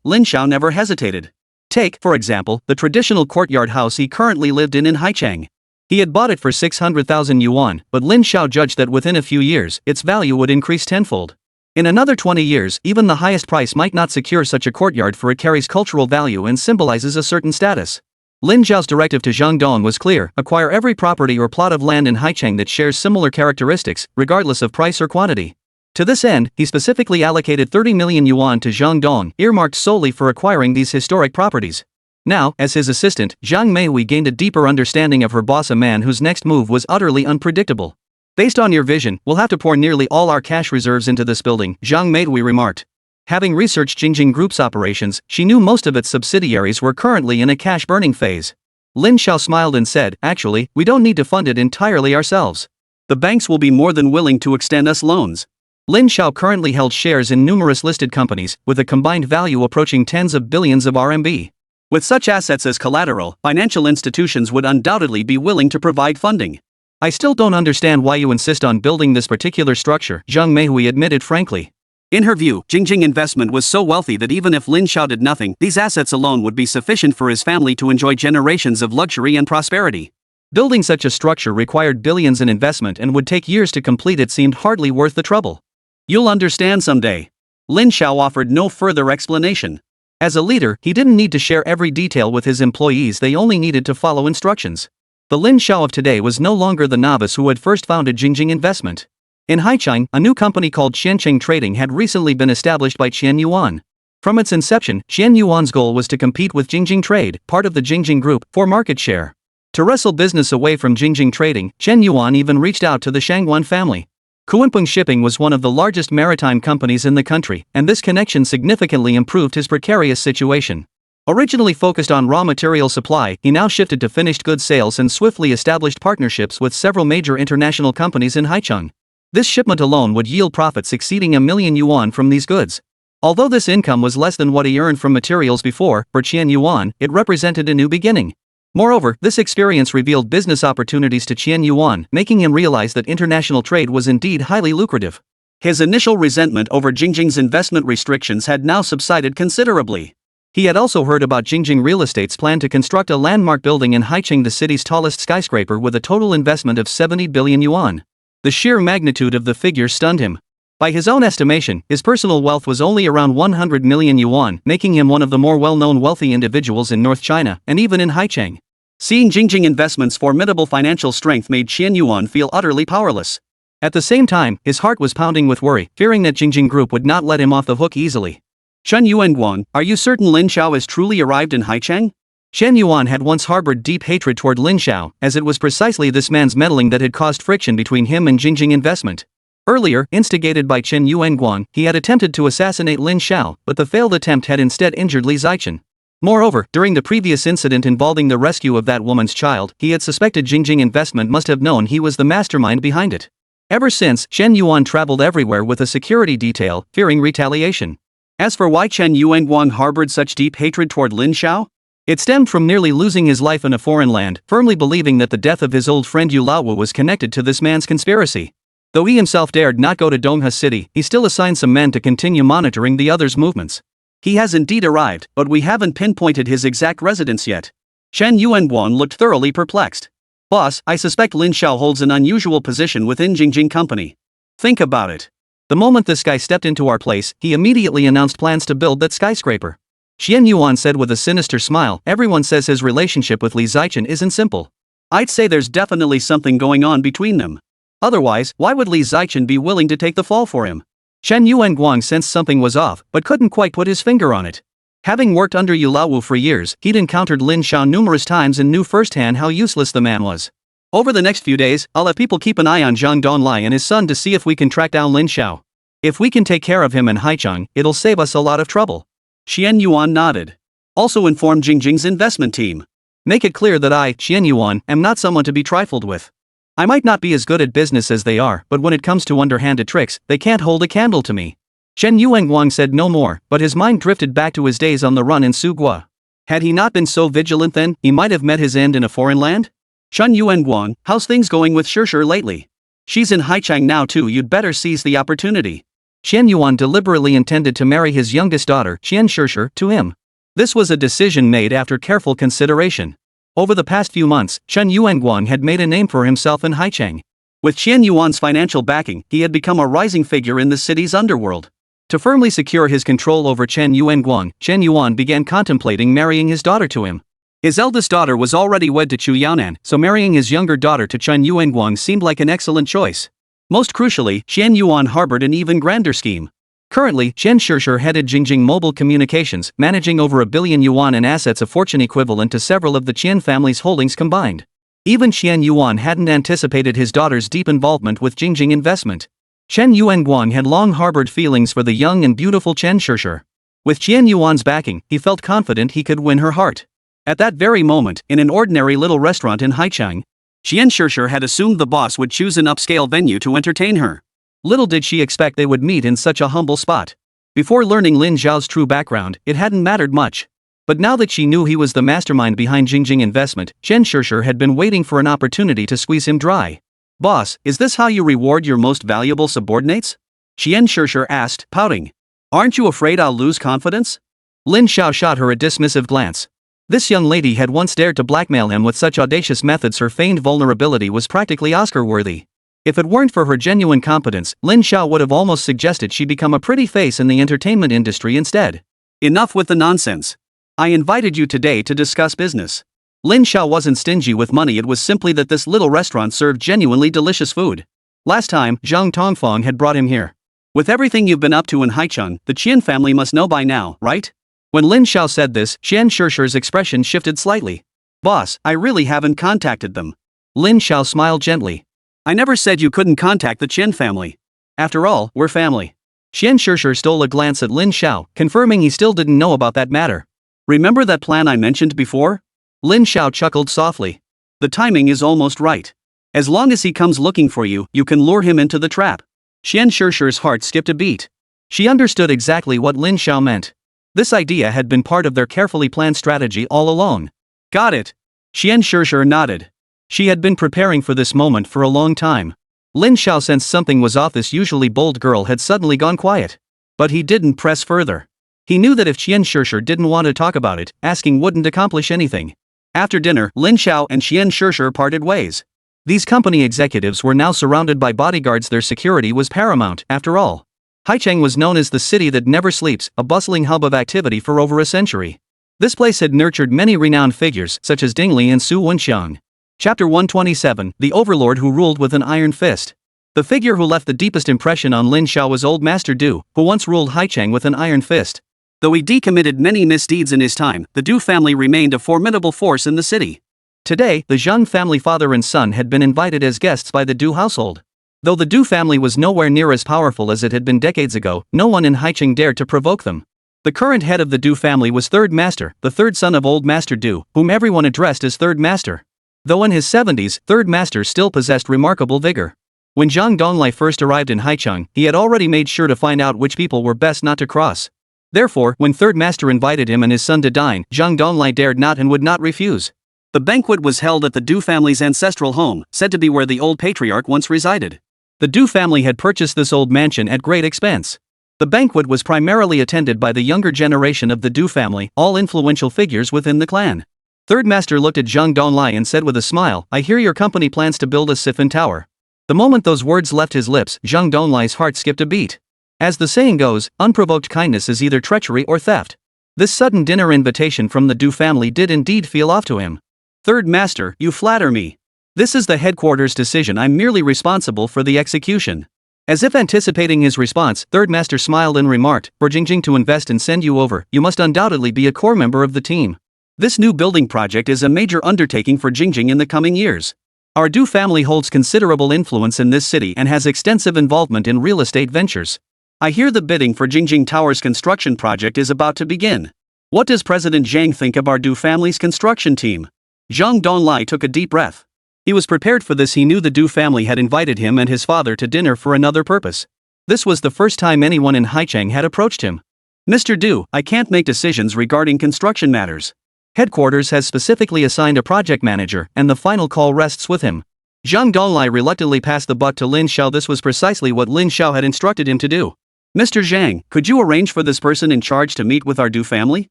Lin Xiao never hesitated. Take, for example, the traditional courtyard house he currently lived in Haichang. He had bought it for 600,000 yuan, but Lin Xiao judged that within a few years, its value would increase tenfold. In another 20 years, even the highest price might not secure such a courtyard, for it carries cultural value and symbolizes a certain status. Lin Xiao's directive to Zhang Dong was clear: acquire every property or plot of land in Haichang that shares similar characteristics, regardless of price or quantity. To this end, he specifically allocated 30 million yuan to Zhang Dong, earmarked solely for acquiring these historic properties. Now, as his assistant, Zhang Meihui gained a deeper understanding of her boss, a man whose next move was utterly unpredictable. Based on your vision, we'll have to pour nearly all our cash reserves into this building, Zhang Meihui remarked. Having researched Jingjing Group's operations, she knew most of its subsidiaries were currently in a cash-burning phase. Lin Xiao smiled and said, actually, we don't need to fund it entirely ourselves. The banks will be more than willing to extend us loans. Lin Xiao currently held shares in numerous listed companies, with a combined value approaching tens of billions of RMB. With such assets as collateral, financial institutions would undoubtedly be willing to provide funding. I still don't understand why you insist on building this particular structure, Zhang Meihui admitted frankly. In her view, Jingjing Investment was so wealthy that even if Lin Xiao did nothing, these assets alone would be sufficient for his family to enjoy generations of luxury and prosperity. Building such a structure required billions in investment and would take years to complete. It seemed hardly worth the trouble. You'll understand someday. Lin Xiao offered no further explanation. As a leader, he didn't need to share every detail with his employees, they only needed to follow instructions. The Lin Xiao of today was no longer the novice who had first founded Jingjing Investment. In Haichang, a new company called Qiancheng Trading had recently been established by Qian Yuan. From its inception, Qian Yuan's goal was to compete with Jingjing Trade, part of the Jingjing Group, for market share. To wrestle business away from Jingjing Trading, Qian Yuan even reached out to the Shangguan family. Kunpeng Shipping was one of the largest maritime companies in the country, and this connection significantly improved his precarious situation. Originally focused on raw material supply, he now shifted to finished goods sales and swiftly established partnerships with several major international companies in Haichang. This shipment alone would yield profits exceeding 1 million yuan from these goods. Although this income was less than what he earned from materials before, for Qian Yuan, it represented a new beginning. Moreover, this experience revealed business opportunities to Qian Yuan, making him realize that international trade was indeed highly lucrative. His initial resentment over Jingjing's investment restrictions had now subsided considerably. He had also heard about Jingjing Real Estate's plan to construct a landmark building in Haicheng, the city's tallest skyscraper, with a total investment of 70 billion yuan. The sheer magnitude of the figure stunned him. By his own estimation, his personal wealth was only around 100 million yuan, making him one of the more well-known wealthy individuals in North China, and even in Haicheng. Seeing Jingjing Investment's formidable financial strength made Qian Yuan feel utterly powerless. At the same time, his heart was pounding with worry, fearing that Jingjing Group would not let him off the hook easily. Chen Yuanguang, are you certain Lin Xiao has truly arrived in Haicheng? Chen Yuan had once harbored deep hatred toward Lin Xiao, as it was precisely this man's meddling that had caused friction between him and Jingjing Investment. Earlier, instigated by Chen Yuanguang, he had attempted to assassinate Lin Xiao, but the failed attempt had instead injured Li Zichen. Moreover, during the previous incident involving the rescue of that woman's child, he had suspected Jingjing Investment must have known he was the mastermind behind it. Ever since, Chen Yuan traveled everywhere with a security detail, fearing retaliation. As for why Chen Yuanguang harbored such deep hatred toward Lin Xiao, it stemmed from nearly losing his life in a foreign land, firmly believing that the death of his old friend Yu Laowu was connected to this man's conspiracy. Though he himself dared not go to Dongha City, he still assigned some men to continue monitoring the other's movements. He has indeed arrived, but we haven't pinpointed his exact residence yet. Chen Yuanguang looked thoroughly perplexed. Boss, I suspect Lin Xiao holds an unusual position within Jingjing Company. Think about it. The moment this guy stepped into our place, he immediately announced plans to build that skyscraper. Qian Yuan said with a sinister smile, everyone says his relationship with Li Zichen isn't simple. I'd say there's definitely something going on between them. Otherwise, why would Li Zichen be willing to take the fall for him? Chen Yuanguang sensed something was off, but couldn't quite put his finger on it. Having worked under Yu Laowu for years, he'd encountered Lin Xiao numerous times and knew firsthand how useless the man was. Over the next few days, I'll have people keep an eye on Zhang Donlai and his son to see if we can track down Lin Xiao. If we can take care of him and Haicheng, it'll save us a lot of trouble. Qian Yuan nodded. Also inform Jingjing's investment team. Make it clear that I, Qian Yuan, am not someone to be trifled with. I might not be as good at business as they are, but when it comes to underhanded tricks, they can't hold a candle to me. Chen Yuanguang said no more, but his mind drifted back to his days on the run in Sugua. Had he not been so vigilant then, he might have met his end in a foreign land? Chen Yuanguang, how's things going with Shishir lately? She's in Haicheng now too, you'd better seize the opportunity. Qian Yuan deliberately intended to marry his youngest daughter, Qian Shishir, to him. This was a decision made after careful consideration. Over the past few months, Chen Yuanguang had made a name for himself in Haicheng. With Qian Yuan's financial backing, he had become a rising figure in the city's underworld. To firmly secure his control over Chen Yuanguang, Chen Yuan began contemplating marrying his daughter to him. His eldest daughter was already wed to Chu Yaonan, so marrying his younger daughter to Chen Yuanguang seemed like an excellent choice. Most crucially, Qian Yuan harbored an even grander scheme. Currently, Chen Shishir headed Jingjing Mobile Communications, managing over 1 billion yuan in assets, a fortune equivalent to several of the Qian family's holdings combined. Even Qian Yuan hadn't anticipated his daughter's deep involvement with Jingjing investment. Chen Yuanguang had long harbored feelings for the young and beautiful Chen Shishir. With Qian Yuan's backing, he felt confident he could win her heart. At that very moment, in an ordinary little restaurant in Haicheng, Qian Shishir had assumed the boss would choose an upscale venue to entertain her. Little did she expect they would meet in such a humble spot. Before learning Lin Zhao's true background, it hadn't mattered much. But now that she knew he was the mastermind behind Jingjing investment, Chen Shishir had been waiting for an opportunity to squeeze him dry. Boss, is this how you reward your most valuable subordinates? Qian Shishir asked, pouting. Aren't you afraid I'll lose confidence? Lin Xiao shot her a dismissive glance. This young lady had once dared to blackmail him with such audacious methods. Her feigned vulnerability was practically Oscar-worthy. If it weren't for her genuine competence, Lin Xiao would have almost suggested she become a pretty face in the entertainment industry instead. Enough with the nonsense. I invited you today to discuss business. Lin Xiao wasn't stingy with money, it was simply that this little restaurant served genuinely delicious food. Last time, Zhang Tongfang had brought him here. With everything you've been up to in Haicheng, the Qian family must know by now, right? When Lin Xiao said this, Qian Shishir's expression shifted slightly. Boss, I really haven't contacted them. Lin Xiao smiled gently. I never said you couldn't contact the Qian family. After all, we're family. Qian Shishir stole a glance at Lin Xiao, confirming he still didn't know about that matter. Remember that plan I mentioned before? Lin Xiao chuckled softly. The timing is almost right. As long as he comes looking for you, you can lure him into the trap. Qian Shishir's heart skipped a beat. She understood exactly what Lin Xiao meant. This idea had been part of their carefully planned strategy all along. Got it. Qian Shishir nodded. She had been preparing for this moment for a long time. Lin Xiao sensed something was off. This usually bold girl had suddenly gone quiet. But he didn't press further. He knew that if Qian Shishir didn't want to talk about it, asking wouldn't accomplish anything. After dinner, Lin Xiao and Qian Shishir parted ways. These company executives were now surrounded by bodyguards. Their security was paramount, after all. Haicheng was known as the city that never sleeps, a bustling hub of activity for over a century. This place had nurtured many renowned figures, such as Ding Li and Su Wenxiang. Chapter 127, The Overlord Who Ruled with an Iron Fist. The figure who left the deepest impression on Lin Xiao was Old Master Du, who once ruled Haicheng with an iron fist. Though he decommitted many misdeeds in his time, the Du family remained a formidable force in the city. Today, the Zhang family father and son had been invited as guests by the Du household. Though the Du family was nowhere near as powerful as it had been decades ago, no one in Haicheng dared to provoke them. The current head of the Du family was Third Master, the third son of Old Master Du, whom everyone addressed as Third Master. Though in his 70s, Third Master still possessed remarkable vigor. When Zhang Donglai first arrived in Haicheng, he had already made sure to find out which people were best not to cross. Therefore, when Third Master invited him and his son to dine, Zhang Donglai dared not and would not refuse. The banquet was held at the Du family's ancestral home, said to be where the old patriarch once resided. The Du family had purchased this old mansion at great expense. The banquet was primarily attended by the younger generation of the Du family, all influential figures within the clan. Third Master looked at Zhang Donglai and said with a smile, I hear your company plans to build a siphon tower. The moment those words left his lips, Zhang Donglai's heart skipped a beat. As the saying goes, unprovoked kindness is either treachery or theft. This sudden dinner invitation from the Du family did indeed feel off to him. Third Master, you flatter me. This is the headquarters decision, I'm merely responsible for the execution. As if anticipating his response, Third Master smiled and remarked, for Jingjing to invest and send you over, you must undoubtedly be a core member of the team. This new building project is a major undertaking for Jingjing in the coming years. Our Du family holds considerable influence in this city and has extensive involvement in real estate ventures. I hear the bidding for Jingjing Tower's construction project is about to begin. What does President Zhang think of our Du family's construction team? Zhang Donglai took a deep breath. He was prepared for this. He knew the Du family had invited him and his father to dinner for another purpose. This was the first time anyone in Haicheng had approached him. Mr. Du, I can't make decisions regarding construction matters. Headquarters has specifically assigned a project manager, and the final call rests with him. Zhang Donglai reluctantly passed the buck to Lin Xiao. This was precisely what Lin Xiao had instructed him to do. Mr. Zhang, could you arrange for this person in charge to meet with our Du family?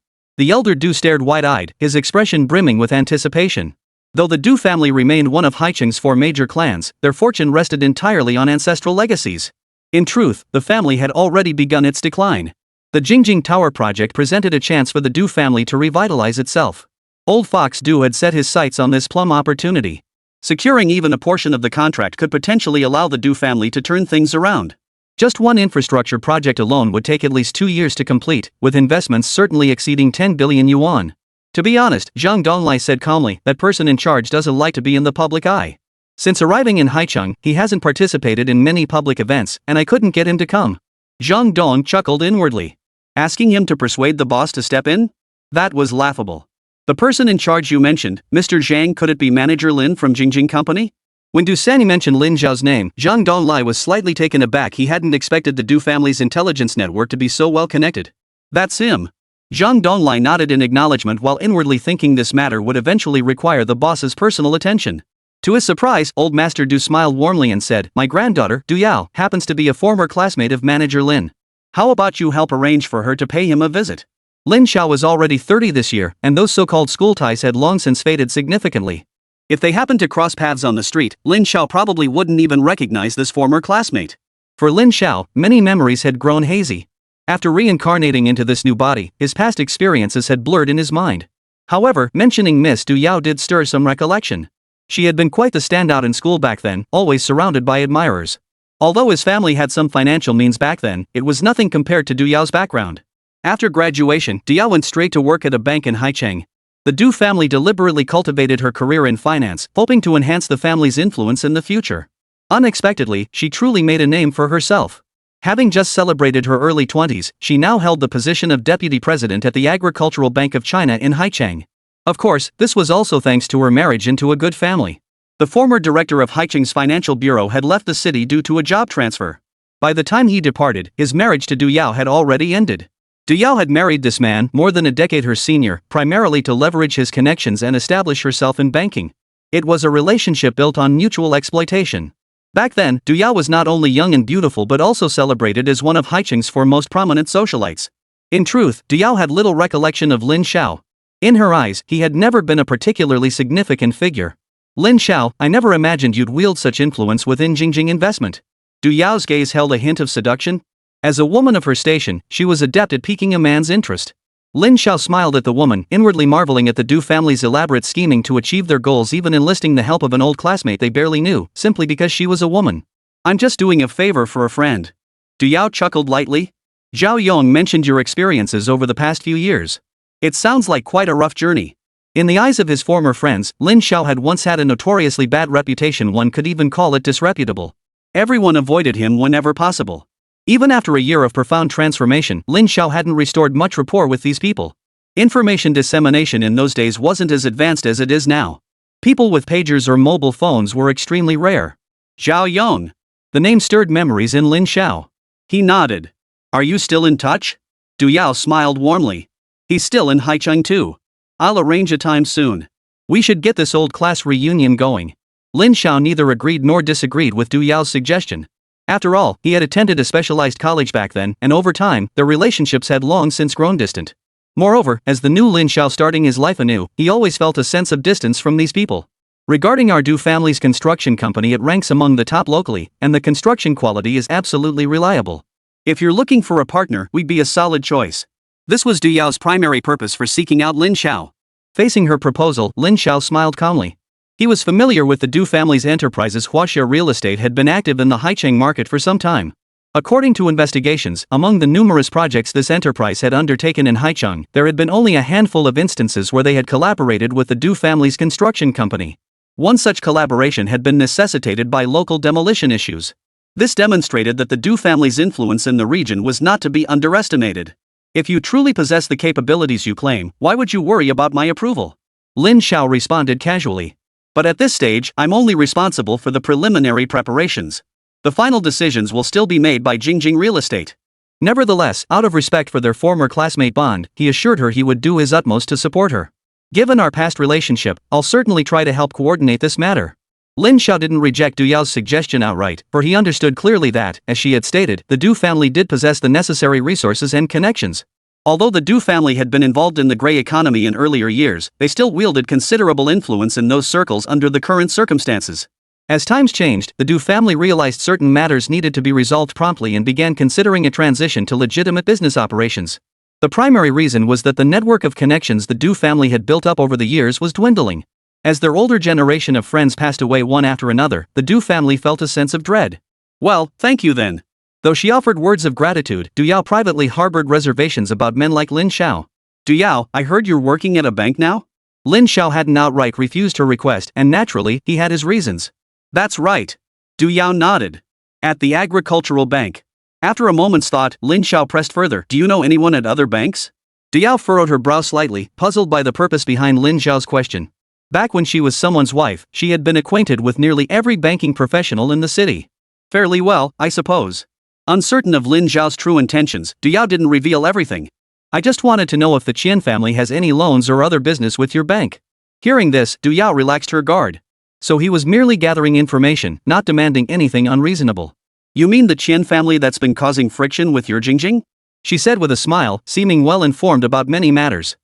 The elder Du stared wide-eyed, his expression brimming with anticipation. Though the Du family remained one of Haicheng's 4 major clans, their fortune rested entirely on ancestral legacies. In truth, the family had already begun its decline. The Jingjing Tower project presented a chance for the Du family to revitalize itself. Old Fox Du had set his sights on this plum opportunity. Securing even a portion of the contract could potentially allow the Du family to turn things around. Just one infrastructure project alone would take at least 2 years to complete, with investments certainly exceeding 10 billion yuan. To be honest, Zhang Donglai said calmly, that person in charge doesn't like to be in the public eye. Since arriving in Haicheng, he hasn't participated in many public events, and I couldn't get him to come. Zhang Dong chuckled inwardly. Asking him to persuade the boss to step in? That was laughable. The person in charge you mentioned, Mr. Zhang, could it be Manager Lin from Jingjing Company? When Du Sani mentioned Lin Xiao's name, Zhang Donglai was slightly taken aback. He hadn't expected the Du family's intelligence network to be so well connected. That's him. Zhang Donglai nodded in acknowledgement while inwardly thinking this matter would eventually require the boss's personal attention. To his surprise, Old Master Du smiled warmly and said, my granddaughter, Du Yao, happens to be a former classmate of Manager Lin. How about you help arrange for her to pay him a visit? Lin Xiao was already 30 this year, and those so-called school ties had long since faded significantly. If they happened to cross paths on the street, Lin Xiao probably wouldn't even recognize this former classmate. For Lin Xiao, many memories had grown hazy. After reincarnating into this new body, his past experiences had blurred in his mind. However, mentioning Miss Du Yao did stir some recollection. She had been quite the standout in school back then, always surrounded by admirers. Although his family had some financial means back then, it was nothing compared to Du Yao's background. After graduation, Du Yao went straight to work at a bank in Haicheng. The Du family deliberately cultivated her career in finance, hoping to enhance the family's influence in the future. Unexpectedly, she truly made a name for herself. Having just celebrated her early 20s, she now held the position of deputy president at the Agricultural Bank of China in Haicheng. Of course, this was also thanks to her marriage into a good family. The former director of Haicheng's financial bureau had left the city due to a job transfer. By the time he departed, his marriage to Du Yao had already ended. Du Yao had married this man, more than a decade her senior, primarily to leverage his connections and establish herself in banking. It was a relationship built on mutual exploitation. Back then, Du Yao was not only young and beautiful but also celebrated as one of Haicheng's 4 most prominent socialites. In truth, Du Yao had little recollection of Lin Xiao. In her eyes, he had never been a particularly significant figure. Lin Xiao, I never imagined you'd wield such influence within Jingjing Investment. Du Yao's gaze held a hint of seduction. As a woman of her station, she was adept at piquing a man's interest. Lin Xiao smiled at the woman, inwardly marveling at the Du family's elaborate scheming to achieve their goals, even enlisting the help of an old classmate they barely knew, simply because she was a woman. I'm just doing a favor for a friend. Du Yao chuckled lightly. Zhao Yong mentioned your experiences over the past few years. It sounds like quite a rough journey. In the eyes of his former friends, Lin Xiao had once had a notoriously bad reputation, one could even call it disreputable. Everyone avoided him whenever possible. Even after a year of profound transformation, Lin Xiao hadn't restored much rapport with these people. Information dissemination in those days wasn't as advanced as it is now. People with pagers or mobile phones were extremely rare. Zhao Yong. The name stirred memories in Lin Xiao. He nodded. Are you still in touch? Du Yao smiled warmly. He's still in Haicheng too. I'll arrange a time soon. We should get this old class reunion going. Lin Xiao neither agreed nor disagreed with Du Yao's suggestion. After all, he had attended a specialized college back then, and over time, their relationships had long since grown distant. Moreover, as the new Lin Xiao starting his life anew, he always felt a sense of distance from these people. Regarding our Du family's construction company, it ranks among the top locally, and the construction quality is absolutely reliable. If you're looking for a partner, we'd be a solid choice. This was Du Yao's primary purpose for seeking out Lin Xiao. Facing her proposal, Lin Xiao smiled calmly. He was familiar with the Du family's enterprises. Huaxia Real Estate had been active in the Haicheng market for some time. According to investigations, among the numerous projects this enterprise had undertaken in Haicheng, there had been only a handful of instances where they had collaborated with the Du family's construction company. One such collaboration had been necessitated by local demolition issues. This demonstrated that the Du family's influence in the region was not to be underestimated. If you truly possess the capabilities you claim, why would you worry about my approval? Lin Xiao responded casually. But at this stage, I'm only responsible for the preliminary preparations. The final decisions will still be made by Jingjing Real Estate. Nevertheless, out of respect for their former classmate bond, he assured her he would do his utmost to support her. Given our past relationship, I'll certainly try to help coordinate this matter. Lin Xiao didn't reject Du Yao's suggestion outright, for he understood clearly that, as she had stated, the Du family did possess the necessary resources and connections. Although the Du family had been involved in the gray economy in earlier years, they still wielded considerable influence in those circles under the current circumstances. As times changed, the Du family realized certain matters needed to be resolved promptly and began considering a transition to legitimate business operations. The primary reason was that the network of connections the Du family had built up over the years was dwindling. As their older generation of friends passed away one after another, the Du family felt a sense of dread. Well, thank you then. Though she offered words of gratitude, Du Yao privately harbored reservations about men like Lin Xiao. Du Yao, I heard you're working at a bank now? Lin Xiao hadn't outright refused her request, and naturally, he had his reasons. That's right. Du Yao nodded. At the agricultural bank. After a moment's thought, Lin Xiao pressed further. Do you know anyone at other banks? Du Yao furrowed her brow slightly, puzzled by the purpose behind Lin Xiao's question. Back when she was someone's wife, she had been acquainted with nearly every banking professional in the city. Fairly well, I suppose. Uncertain of Lin Xiao's true intentions, Du Yao didn't reveal everything. I just wanted to know if the Qian family has any loans or other business with your bank. Hearing this, Du Yao relaxed her guard. So he was merely gathering information, not demanding anything unreasonable. You mean the Qian family that's been causing friction with your Jingjing? She said with a smile, seeming well informed about many matters.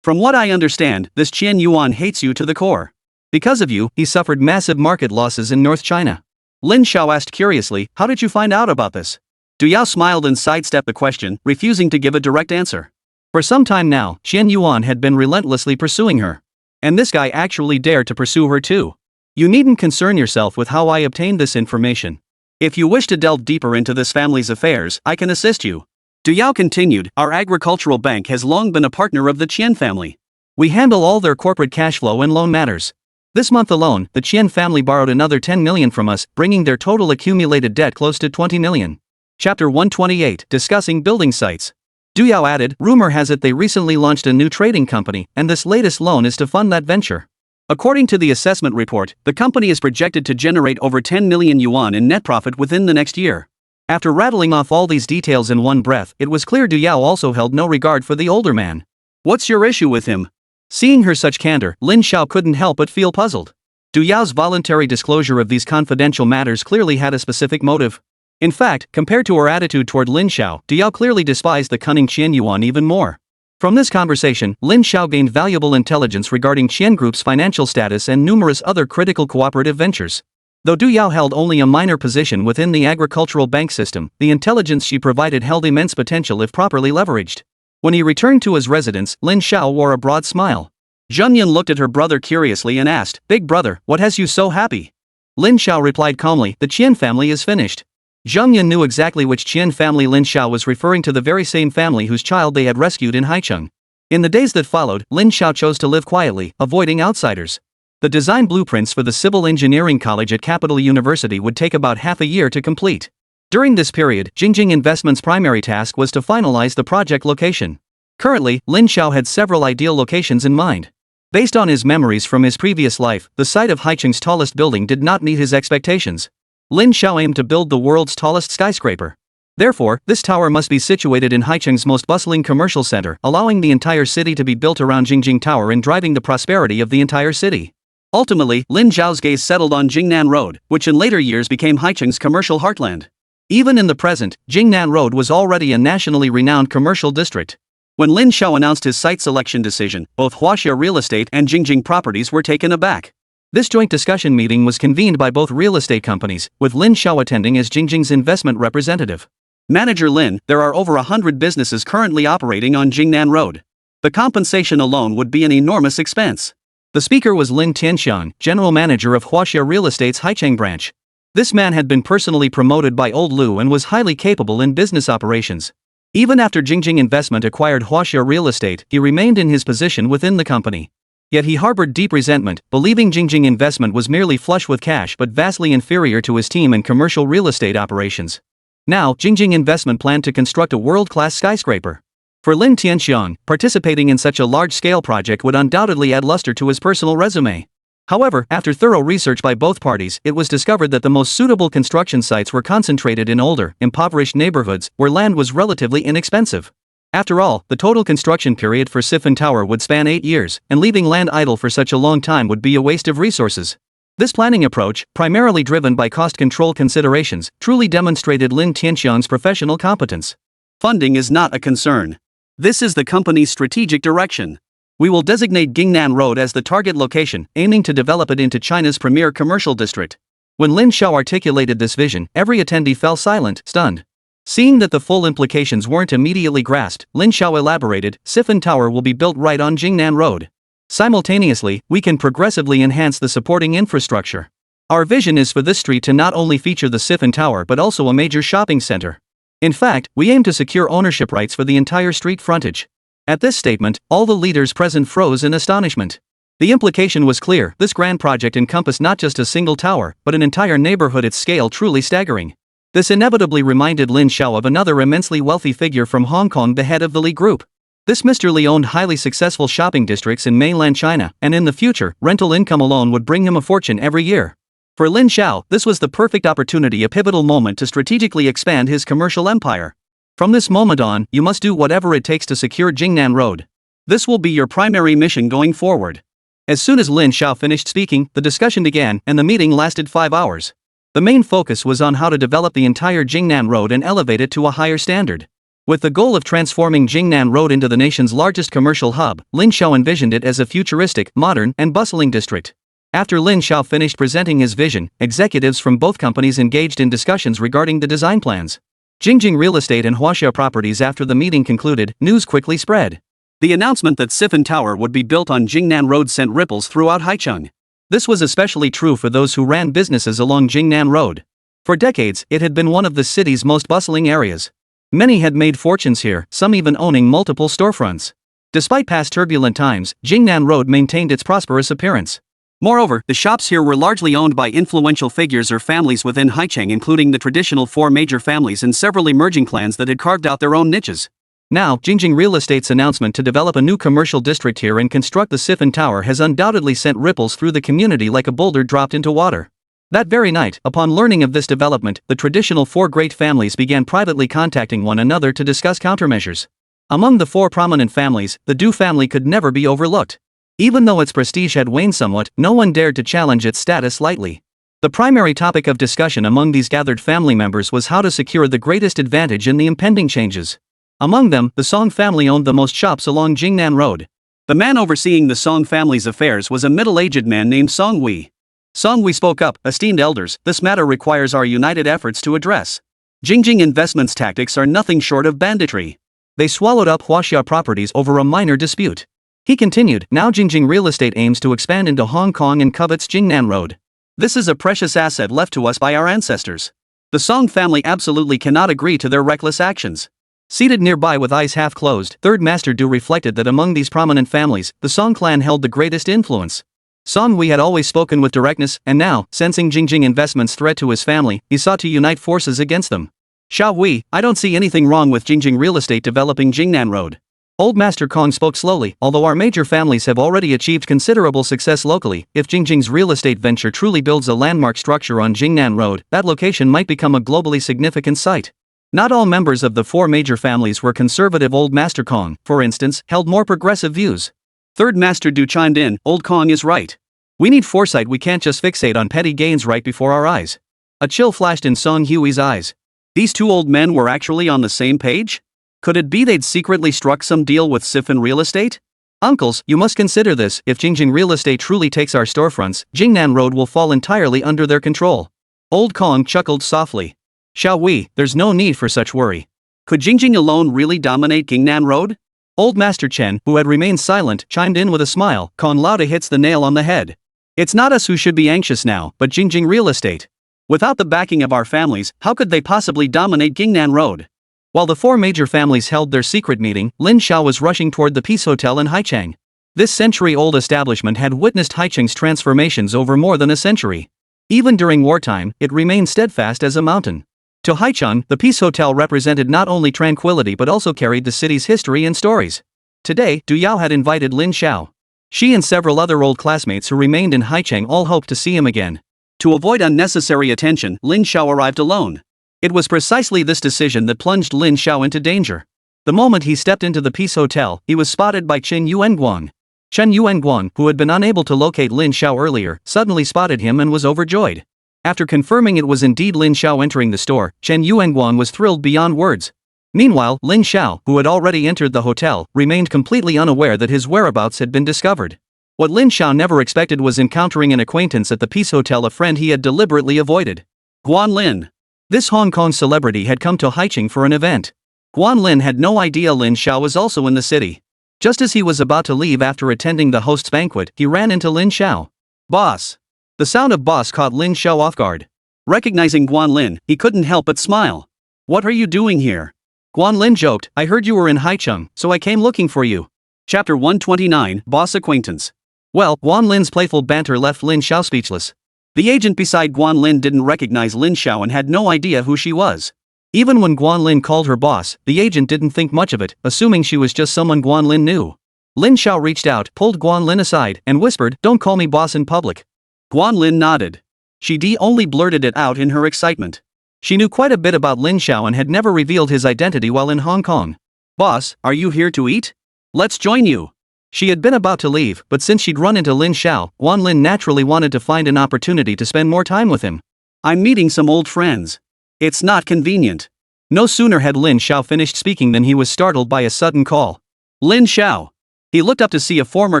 From what I understand, this Qian Yuan hates you to the core. Because of you, he suffered massive market losses in North China. Lin Xiao asked curiously, how did you find out about this? Du Yao smiled and sidestepped the question, refusing to give a direct answer. For some time now, Qian Yuan had been relentlessly pursuing her. And this guy actually dared to pursue her too. You needn't concern yourself with how I obtained this information. If you wish to delve deeper into this family's affairs, I can assist you. Du Yao continued, our agricultural bank has long been a partner of the Qian family. We handle all their corporate cash flow and loan matters. This month alone, the Qian family borrowed another 10 million from us, bringing their total accumulated debt close to 20 million. Chapter 128, Discussing Building Sites. Du Yao added, rumor has it they recently launched a new trading company, and this latest loan is to fund that venture. According to the assessment report, the company is projected to generate over 10 million yuan in net profit within the next year. After rattling off all these details in one breath, it was clear Du Yao also held no regard for the older man. What's your issue with him? Seeing her such candor, Lin Xiao couldn't help but feel puzzled. Du Yao's voluntary disclosure of these confidential matters clearly had a specific motive. In fact, compared to her attitude toward Lin Xiao, Du Yao clearly despised the cunning Qian Yuan even more. From this conversation, Lin Xiao gained valuable intelligence regarding Qian Group's financial status and numerous other critical cooperative ventures. Though Du Yao held only a minor position within the agricultural bank system, the intelligence she provided held immense potential if properly leveraged. When he returned to his residence, Lin Xiao wore a broad smile. Zhengyan looked at her brother curiously and asked, Big brother, what has you so happy? Lin Xiao replied calmly, the Qian family is finished. Zhengyan knew exactly which Qian family Lin Xiao was referring to, the very same family whose child they had rescued in Haicheng. In the days that followed, Lin Xiao chose to live quietly, avoiding outsiders. The design blueprints for the Civil Engineering College at Capital University would take about half a year to complete. During this period, Jingjing Investment's primary task was to finalize the project location. Currently, Lin Xiao had several ideal locations in mind. Based on his memories from his previous life, the site of Haicheng's tallest building did not meet his expectations. Lin Xiao aimed to build the world's tallest skyscraper. Therefore, this tower must be situated in Haicheng's most bustling commercial center, allowing the entire city to be built around Jingjing Tower and driving the prosperity of the entire city. Ultimately, Lin Xiao's gaze settled on Jingnan Road, which in later years became Haicheng's commercial heartland. Even in the present, Jingnan Road was already a nationally renowned commercial district. When Lin Xiao announced his site selection decision, both Huaxia Real Estate and Jingjing Properties were taken aback. This joint discussion meeting was convened by both real estate companies, with Lin Xiao attending as Jingjing's investment representative. Manager Lin, there are over 100 businesses currently operating on Jingnan Road. The compensation alone would be an enormous expense. The speaker was Lin Tianxian, general manager of Huaxia Real Estate's Haicheng branch. This man had been personally promoted by Old Lu and was highly capable in business operations. Even after Jingjing Investment acquired Huaxia Real Estate, he remained in his position within the company. Yet he harbored deep resentment, believing Jingjing Investment was merely flush with cash but vastly inferior to his team in commercial real estate operations. Now, Jingjing Investment planned to construct a world-class skyscraper. For Lin Tianxiang, participating in such a large-scale project would undoubtedly add luster to his personal resume. However, after thorough research by both parties, it was discovered that the most suitable construction sites were concentrated in older, impoverished neighborhoods, where land was relatively inexpensive. After all, the total construction period for Siphon Tower would span 8 years, and leaving land idle for such a long time would be a waste of resources. This planning approach, primarily driven by cost control considerations, truly demonstrated Lin Tianxiang's professional competence. Funding is not a concern. This is the company's strategic direction. We will designate Gingnan Road as the target location, aiming to develop it into China's premier commercial district. When Lin Xiao articulated this vision, every attendee fell silent, stunned. Seeing that the full implications weren't immediately grasped, Lin Xiao elaborated, Siphon Tower will be built right on Jingnan Road. Simultaneously, we can progressively enhance the supporting infrastructure. Our vision is for this street to not only feature the Siphon Tower but also a major shopping center. In fact, we aim to secure ownership rights for the entire street frontage. At this statement, all the leaders present froze in astonishment. The implication was clear: this grand project encompassed not just a single tower, but an entire neighborhood, its scale truly staggering. This inevitably reminded Lin Xiao of another immensely wealthy figure from Hong Kong, the head of the Li Group. This Mr. Li owned highly successful shopping districts in mainland China, and in the future, rental income alone would bring him a fortune every year. For Lin Xiao, this was the perfect opportunity, a pivotal moment to strategically expand his commercial empire. From this moment on, you must do whatever it takes to secure Jingnan Road. This will be your primary mission going forward. As soon as Lin Xiao finished speaking, the discussion began, and the meeting lasted 5 hours. The main focus was on how to develop the entire Jingnan Road and elevate it to a higher standard. With the goal of transforming Jingnan Road into the nation's largest commercial hub, Lin Xiao envisioned it as a futuristic, modern, and bustling district. After Lin Xiao finished presenting his vision, executives from both companies engaged in discussions regarding the design plans. Jingjing Real Estate and Huaxia Properties. After the meeting concluded, news quickly spread. The announcement that Siphon Tower would be built on Jingnan Road sent ripples throughout Haicheng. This was especially true for those who ran businesses along Jingnan Road. For decades, it had been one of the city's most bustling areas. Many had made fortunes here, some even owning multiple storefronts. Despite past turbulent times, Jingnan Road maintained its prosperous appearance. Moreover, the shops here were largely owned by influential figures or families within Haicheng, including the traditional 4 major families and several emerging clans that had carved out their own niches. Now, Jingjing Real Estate's announcement to develop a new commercial district here and construct the Siphon Tower has undoubtedly sent ripples through the community like a boulder dropped into water. That very night, upon learning of this development, the traditional 4 great families began privately contacting one another to discuss countermeasures. Among the 4 prominent families, the Du family could never be overlooked. Even though its prestige had waned somewhat, no one dared to challenge its status lightly. The primary topic of discussion among these gathered family members was how to secure the greatest advantage in the impending changes. Among them, the Song family owned the most shops along Jingnan Road. The man overseeing the Song family's affairs was a middle-aged man named Song Wei. Song Wei spoke up, "Esteemed elders, this matter requires our united efforts to address. Jingjing Investment's tactics are nothing short of banditry. They swallowed up Huaxia Properties over a minor dispute." He continued, "Now Jingjing Real Estate aims to expand into Hong Kong and covets Jingnan Road. This is a precious asset left to us by our ancestors. The Song family absolutely cannot agree to their reckless actions." Seated nearby with eyes half closed, Third Master Du reflected that among these prominent families, the Song clan held the greatest influence. Song Wei had always spoken with directness, and now, sensing Jingjing Investment's threat to his family, he sought to unite forces against them. "Xiao Wei, I don't see anything wrong with Jingjing Real Estate developing Jingnan Road." Old Master Kong spoke slowly. "Although our major families have already achieved considerable success locally, if Jingjing's real estate venture truly builds a landmark structure on Jingnan Road, that location might become a globally significant site." Not all members of the 4 major families were conservative. Old Master Kong, for instance, held more progressive views. Third Master Du chimed in, "Old Kong is right. We need foresight, we can't just fixate on petty gains right before our eyes." A chill flashed in Song Hui's eyes. These 2 old men were actually on the same page? Could it be they'd secretly struck some deal with Siphon Real Estate? "Uncles, you must consider this. If Jingjing Real Estate truly takes our storefronts, Jingnan Road will fall entirely under their control." Old Kong chuckled softly. "Xiao Wei, there's no need for such worry. Could Jingjing alone really dominate Jingnan Road? Old Master Chen, who had remained silent, chimed in with a smile. Con Lauda hits the nail on the head. It's not us who should be anxious now, but Jingjing Real Estate. Without the backing of our families, how could they possibly dominate Gingnan Road? While the four major families held their secret meeting, Lin Xiao was rushing toward the Peace Hotel in Haicheng. This century-old establishment had witnessed Haicheng's transformations over more than a century. Even during wartime, it remained steadfast as a mountain. To Haicheng, the Peace Hotel represented not only tranquility but also carried the city's history and stories. Today, Du Yao had invited Lin Xiao. She and several other old classmates who remained in Haicheng all hoped to see him again. To avoid unnecessary attention, Lin Xiao arrived alone. It was precisely this decision that plunged Lin Xiao into danger. The moment he stepped into the Peace Hotel, he was spotted by Chen Yuanguang. Chen Yuanguang, who had been unable to locate Lin Xiao earlier, suddenly spotted him and was overjoyed. After confirming it was indeed Lin Xiao entering the store, Chen Yuanguang was thrilled beyond words. Meanwhile, Lin Xiao, who had already entered the hotel, remained completely unaware that his whereabouts had been discovered. What Lin Xiao never expected was encountering an acquaintance at the Peace Hotel, a friend he had deliberately avoided. Guan Lin. This Hong Kong celebrity had come to Haicheng for an event. Guan Lin had no idea Lin Xiao was also in the city. Just as he was about to leave after attending the host's banquet, he ran into Lin Xiao. Boss. The sound of boss caught Lin Xiao off guard. Recognizing Guan Lin, he couldn't help but smile. What are you doing here? Guan Lin joked, I heard you were in Haicheng, so I came looking for you. Chapter 129, Boss Acquaintance. Well, Guan Lin's playful banter left Lin Xiao speechless. The agent beside Guan Lin didn't recognize Lin Xiao and had no idea who she was. Even when Guan Lin called her boss, the agent didn't think much of it, assuming she was just someone Guan Lin knew. Lin Xiao reached out, pulled Guan Lin aside, and whispered, don't call me boss in public. Guan Lin nodded. She only blurted it out in her excitement. She knew quite a bit about Lin Xiao and had never revealed his identity while in Hong Kong. Boss, are you here to eat? Let's join you. She had been about to leave, but since she'd run into Lin Xiao, Guan Lin naturally wanted to find an opportunity to spend more time with him. I'm meeting some old friends. It's not convenient. No sooner had Lin Xiao finished speaking than he was startled by a sudden call. Lin Xiao. He looked up to see a former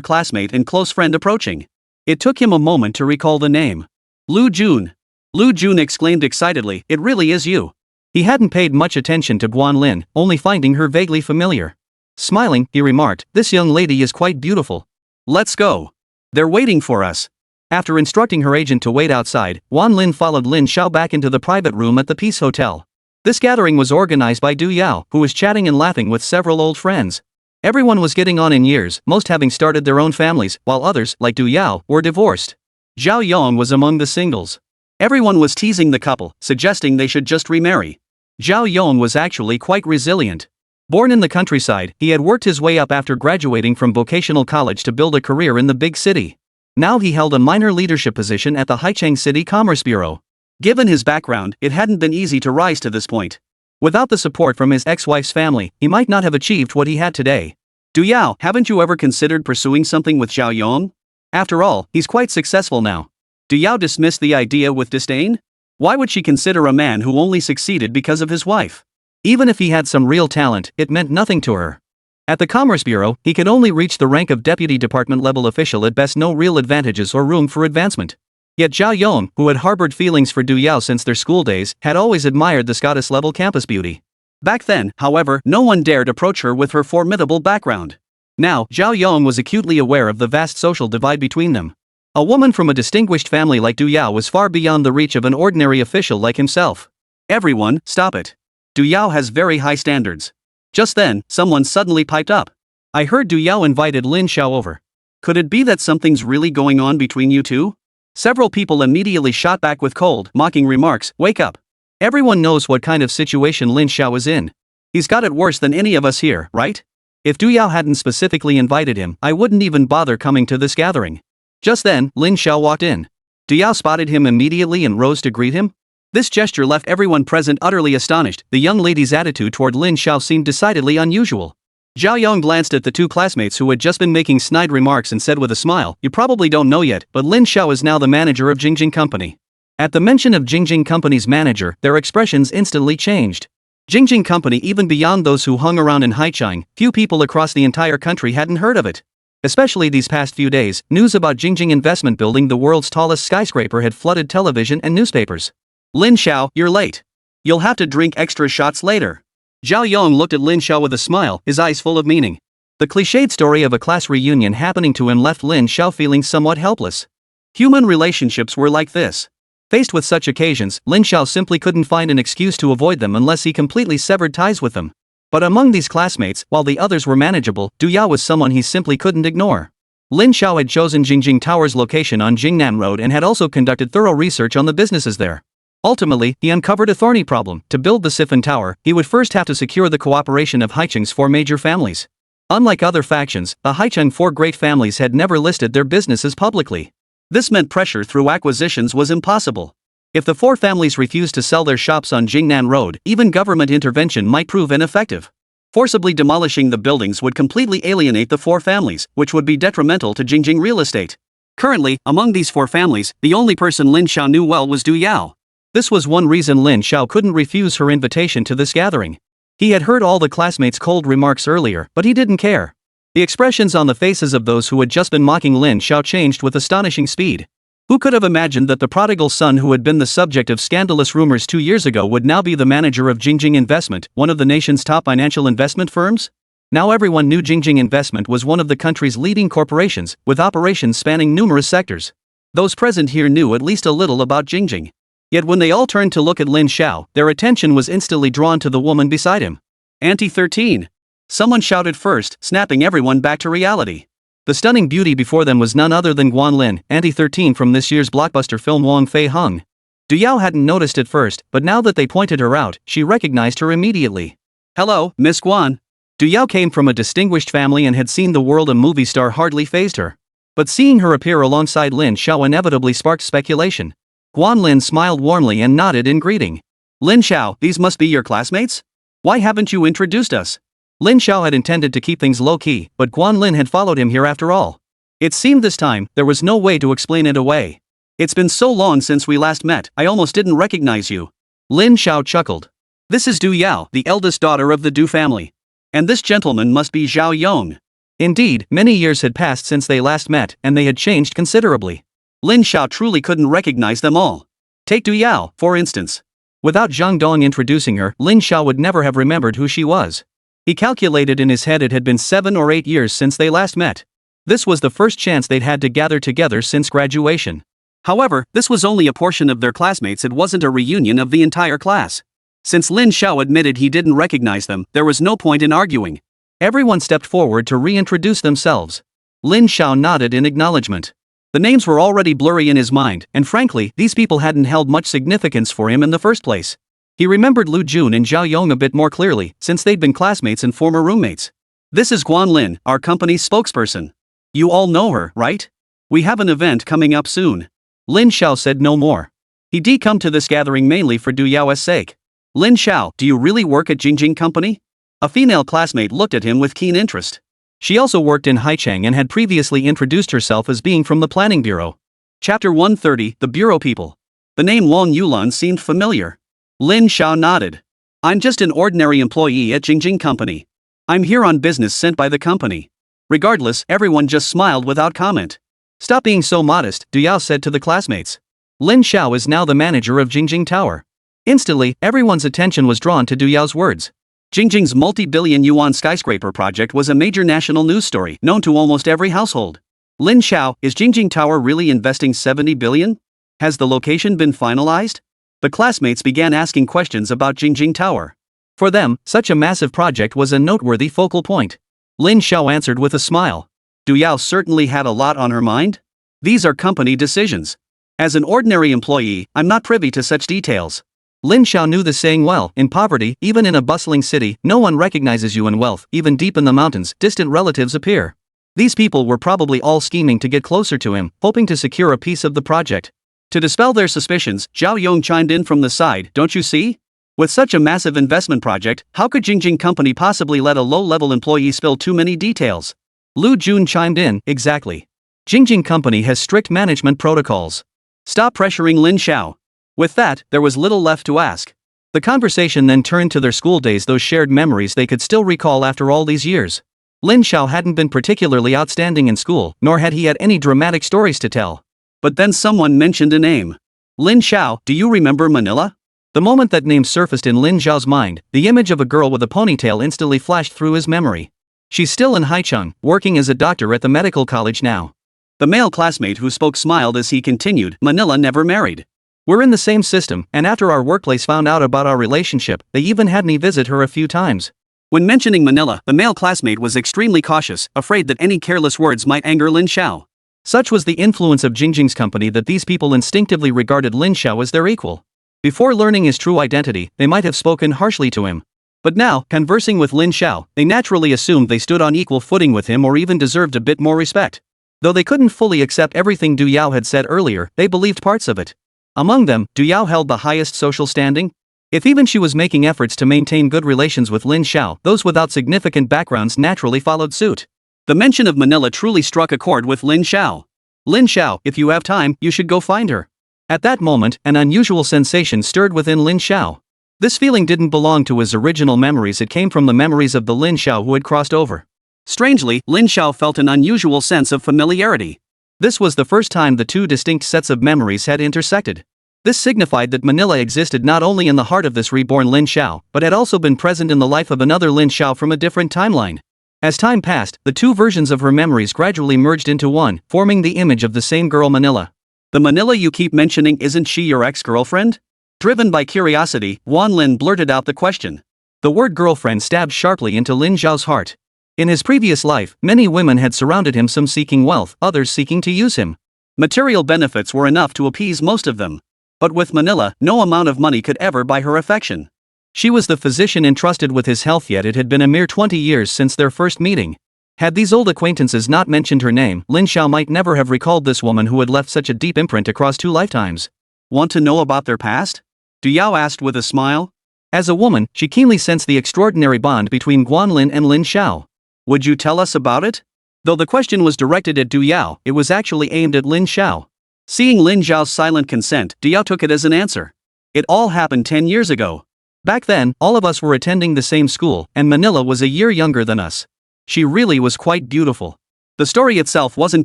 classmate and close friend approaching. It took him a moment to recall the name. Lu Jun. Lu Jun exclaimed excitedly, it really is you. He hadn't paid much attention to Guan Lin, only finding her vaguely familiar. Smiling, he remarked, this young lady is quite beautiful. Let's go. They're waiting for us. After instructing her agent to wait outside, Guan Lin followed Lin Xiao back into the private room at the Peace Hotel. This gathering was organized by Du Yao, who was chatting and laughing with several old friends. Everyone was getting on in years, most having started their own families, while others, like Du Yao, were divorced. Zhao Yong was among the singles. Everyone was teasing the couple, suggesting they should just remarry. Zhao Yong was actually quite resilient. Born in the countryside, he had worked his way up after graduating from vocational college to build a career in the big city. Now he held a minor leadership position at the Haicheng City Commerce Bureau. Given his background, it hadn't been easy to rise to this point. Without the support from his ex-wife's family, he might not have achieved what he had today. Du Yao, haven't you ever considered pursuing something with Zhao Yong? After all, he's quite successful now. Du Yao dismissed the idea with disdain. Why would she consider a man who only succeeded because of his wife? Even if he had some real talent, it meant nothing to her. At the Commerce Bureau, he could only reach the rank of deputy department-level official, at best no real advantages or room for advancement. Yet Zhao Yong, who had harbored feelings for Du Yao since their school days, had always admired the goddess-level campus beauty. Back then, however, no one dared approach her with her formidable background. Now, Zhao Yong was acutely aware of the vast social divide between them. A woman from a distinguished family like Du Yao was far beyond the reach of an ordinary official like himself. Everyone, stop it. Du Yao has very high standards. Just then, someone suddenly piped up. I heard Du Yao invited Lin Xiao over. Could it be that something's really going on between you two? Several people immediately shot back with cold, mocking remarks, wake up. Everyone knows what kind of situation Lin Xiao is in. He's got it worse than any of us here, right? If Du Yao hadn't specifically invited him, I wouldn't even bother coming to this gathering. Just then, Lin Xiao walked in. Du Yao spotted him immediately and rose to greet him. This gesture left everyone present utterly astonished. The young lady's attitude toward Lin Xiao seemed decidedly unusual. Zhao Yong glanced at the two classmates who had just been making snide remarks and said with a smile, you probably don't know yet, but Lin Xiao is now the manager of Jingjing Company. At the mention of Jingjing Company's manager, their expressions instantly changed. Jingjing Company, even beyond those who hung around in Haicheng, few people across the entire country hadn't heard of it. Especially these past few days, news about Jingjing Investment building the world's tallest skyscraper had flooded television and newspapers. Lin Xiao, you're late. You'll have to drink extra shots later. Zhao Yong looked at Lin Xiao with a smile, his eyes full of meaning. The cliched story of a class reunion happening to him left Lin Xiao feeling somewhat helpless. Human relationships were like this. Faced with such occasions, Lin Xiao simply couldn't find an excuse to avoid them unless he completely severed ties with them. But among these classmates, while the others were manageable, Du Yao was someone he simply couldn't ignore. Lin Xiao had chosen Jingjing Tower's location on Jingnan Road and had also conducted thorough research on the businesses there. Ultimately, he uncovered a thorny problem. To build the Siphon Tower, he would first have to secure the cooperation of Haicheng's 4 major families. Unlike other factions, the Haicheng 4 great families had never listed their businesses publicly. This meant pressure through acquisitions was impossible. If the 4 families refused to sell their shops on Jingnan Road, even government intervention might prove ineffective. Forcibly demolishing the buildings would completely alienate the 4 families, which would be detrimental to Jingjing real estate. Currently, among these 4 families, the only person Lin Xiao knew well was Du Yao. This was one reason Lin Xiao couldn't refuse her invitation to this gathering. He had heard all the classmates' cold remarks earlier, but he didn't care. The expressions on the faces of those who had just been mocking Lin Xiao changed with astonishing speed. Who could have imagined that the prodigal son who had been the subject of scandalous rumors 2 years ago would now be the manager of Jingjing Investment, one of the nation's top financial investment firms? Now everyone knew Jingjing Investment was one of the country's leading corporations, with operations spanning numerous sectors. Those present here knew at least a little about Jingjing. Yet when they all turned to look at Lin Xiao, their attention was instantly drawn to the woman beside him. Auntie 13. Someone shouted first, snapping everyone back to reality. The stunning beauty before them was none other than Guan Lin, Auntie 13 from this year's blockbuster film Wang Fei Hung. Du Yao hadn't noticed at first, but now that they pointed her out, she recognized her immediately. Hello, Miss Guan. Du Yao came from a distinguished family and had seen the world. A movie star hardly fazed her. But seeing her appear alongside Lin Xiao inevitably sparked speculation. Guan Lin smiled warmly and nodded in greeting. Lin Xiao, these must be your classmates? Why haven't you introduced us? Lin Xiao had intended to keep things low-key, but Guan Lin had followed him here after all. It seemed this time, there was no way to explain it away. It's been so long since we last met, I almost didn't recognize you. Lin Xiao chuckled. This is Du Yao, the eldest daughter of the Du family. And this gentleman must be Zhao Yong. Indeed, many years had passed since they last met, and they had changed considerably. Lin Xiao truly couldn't recognize them all. Take Du Yao, for instance. Without Zhang Dong introducing her, Lin Xiao would never have remembered who she was. He calculated in his head it had been 7 or 8 years since they last met. This was the first chance they'd had to gather together since graduation. However, this was only a portion of their classmates. It wasn't a reunion of the entire class. Since Lin Xiao admitted he didn't recognize them, there was no point in arguing. Everyone stepped forward to reintroduce themselves. Lin Xiao nodded in acknowledgement. The names were already blurry in his mind, and frankly, these people hadn't held much significance for him in the first place. He remembered Lu Jun and Zhao Yong a bit more clearly, since they'd been classmates and former roommates. This is Guan Lin, our company's spokesperson. You all know her, right? We have an event coming up soon. Lin Xiao said no more. He'd come to this gathering mainly for Du Yao's sake. Lin Xiao, do you really work at Jingjing Company? A female classmate looked at him with keen interest. She also worked in Haicheng and had previously introduced herself as being from the Planning Bureau. Chapter 130, The Bureau People. The name Wang Yulan seemed familiar. Lin Xiao nodded. I'm just an ordinary employee at Jingjing Company. I'm here on business sent by the company. Regardless, everyone just smiled without comment. Stop being so modest, Du Yao said to the classmates. Lin Xiao is now the manager of Jingjing Tower. Instantly, everyone's attention was drawn to Du Yao's words. Jingjing's multi-billion yuan skyscraper project was a major national news story known to almost every household. Lin Xiao, is Jingjing Tower really investing 70 billion? Has the location been finalized? The classmates began asking questions about Jingjing Tower. For them, such a massive project was a noteworthy focal point. Lin Xiao answered with a smile. Du Yao certainly had a lot on her mind. These are company decisions. As an ordinary employee, I'm not privy to such details. Lin Xiao knew the saying well. In poverty, even in a bustling city, no one recognizes you. In wealth, even deep in the mountains, distant relatives appear. These people were probably all scheming to get closer to him, hoping to secure a piece of the project. To dispel their suspicions, Zhao Yong chimed in from the side. Don't you see? With such a massive investment project, how could Jingjing Company possibly let a low-level employee spill too many details? Lu Jun chimed in. Exactly. Jingjing Company has strict management protocols. Stop pressuring Lin Xiao. With that, there was little left to ask. The conversation then turned to their school days, those shared memories they could still recall after all these years. Lin Xiao hadn't been particularly outstanding in school, nor had he had any dramatic stories to tell. But then someone mentioned a name. Lin Xiao, do you remember Manila? The moment that name surfaced in Lin Xiao's mind, the image of a girl with a ponytail instantly flashed through his memory. She's still in Haicheng, working as a doctor at the medical college now. The male classmate who spoke smiled as he continued, Manila never married. We're in the same system, and after our workplace found out about our relationship, they even had me visit her a few times. When mentioning Manila, the male classmate was extremely cautious, afraid that any careless words might anger Lin Xiao. Such was the influence of Jingjing's company that these people instinctively regarded Lin Xiao as their equal. Before learning his true identity, they might have spoken harshly to him. But now, conversing with Lin Xiao, they naturally assumed they stood on equal footing with him or even deserved a bit more respect. Though they couldn't fully accept everything Du Yao had said earlier, they believed parts of it. Among them, Du Yao held the highest social standing. If even she was making efforts to maintain good relations with Lin Xiao, those without significant backgrounds naturally followed suit. The mention of Manila truly struck a chord with Lin Xiao. Lin Xiao, if you have time, you should go find her. At that moment, an unusual sensation stirred within Lin Xiao. This feeling didn't belong to his original memories, it came from the memories of the Lin Xiao who had crossed over. Strangely, Lin Xiao felt an unusual sense of familiarity. This was the first time the two distinct sets of memories had intersected. This signified that Manila existed not only in the heart of this reborn Lin Xiao, but had also been present in the life of another Lin Xiao from a different timeline. As time passed, the two versions of her memories gradually merged into one, forming the image of the same girl Manila. The Manila you keep mentioning, isn't she your ex-girlfriend? Driven by curiosity, Wan Lin blurted out the question. The word girlfriend stabbed sharply into Lin Xiao's heart. In his previous life, many women had surrounded him, some seeking wealth, others seeking to use him. Material benefits were enough to appease most of them. But with Manila, no amount of money could ever buy her affection. She was the physician entrusted with his health, yet it had been a mere 20 years since their first meeting. Had these old acquaintances not mentioned her name, Lin Xiao might never have recalled this woman who had left such a deep imprint across 2 lifetimes. Want to know about their past? Du Yao asked with a smile. As a woman, she keenly sensed the extraordinary bond between Guanlin and Lin Xiao. Would you tell us about it? Though the question was directed at Du Yao, it was actually aimed at Lin Xiao. Seeing Lin Xiao's silent consent, Du Yao took it as an answer. It all happened 10 years ago. Back then, all of us were attending the same school, and Manila was a year younger than us. She really was quite beautiful. The story itself wasn't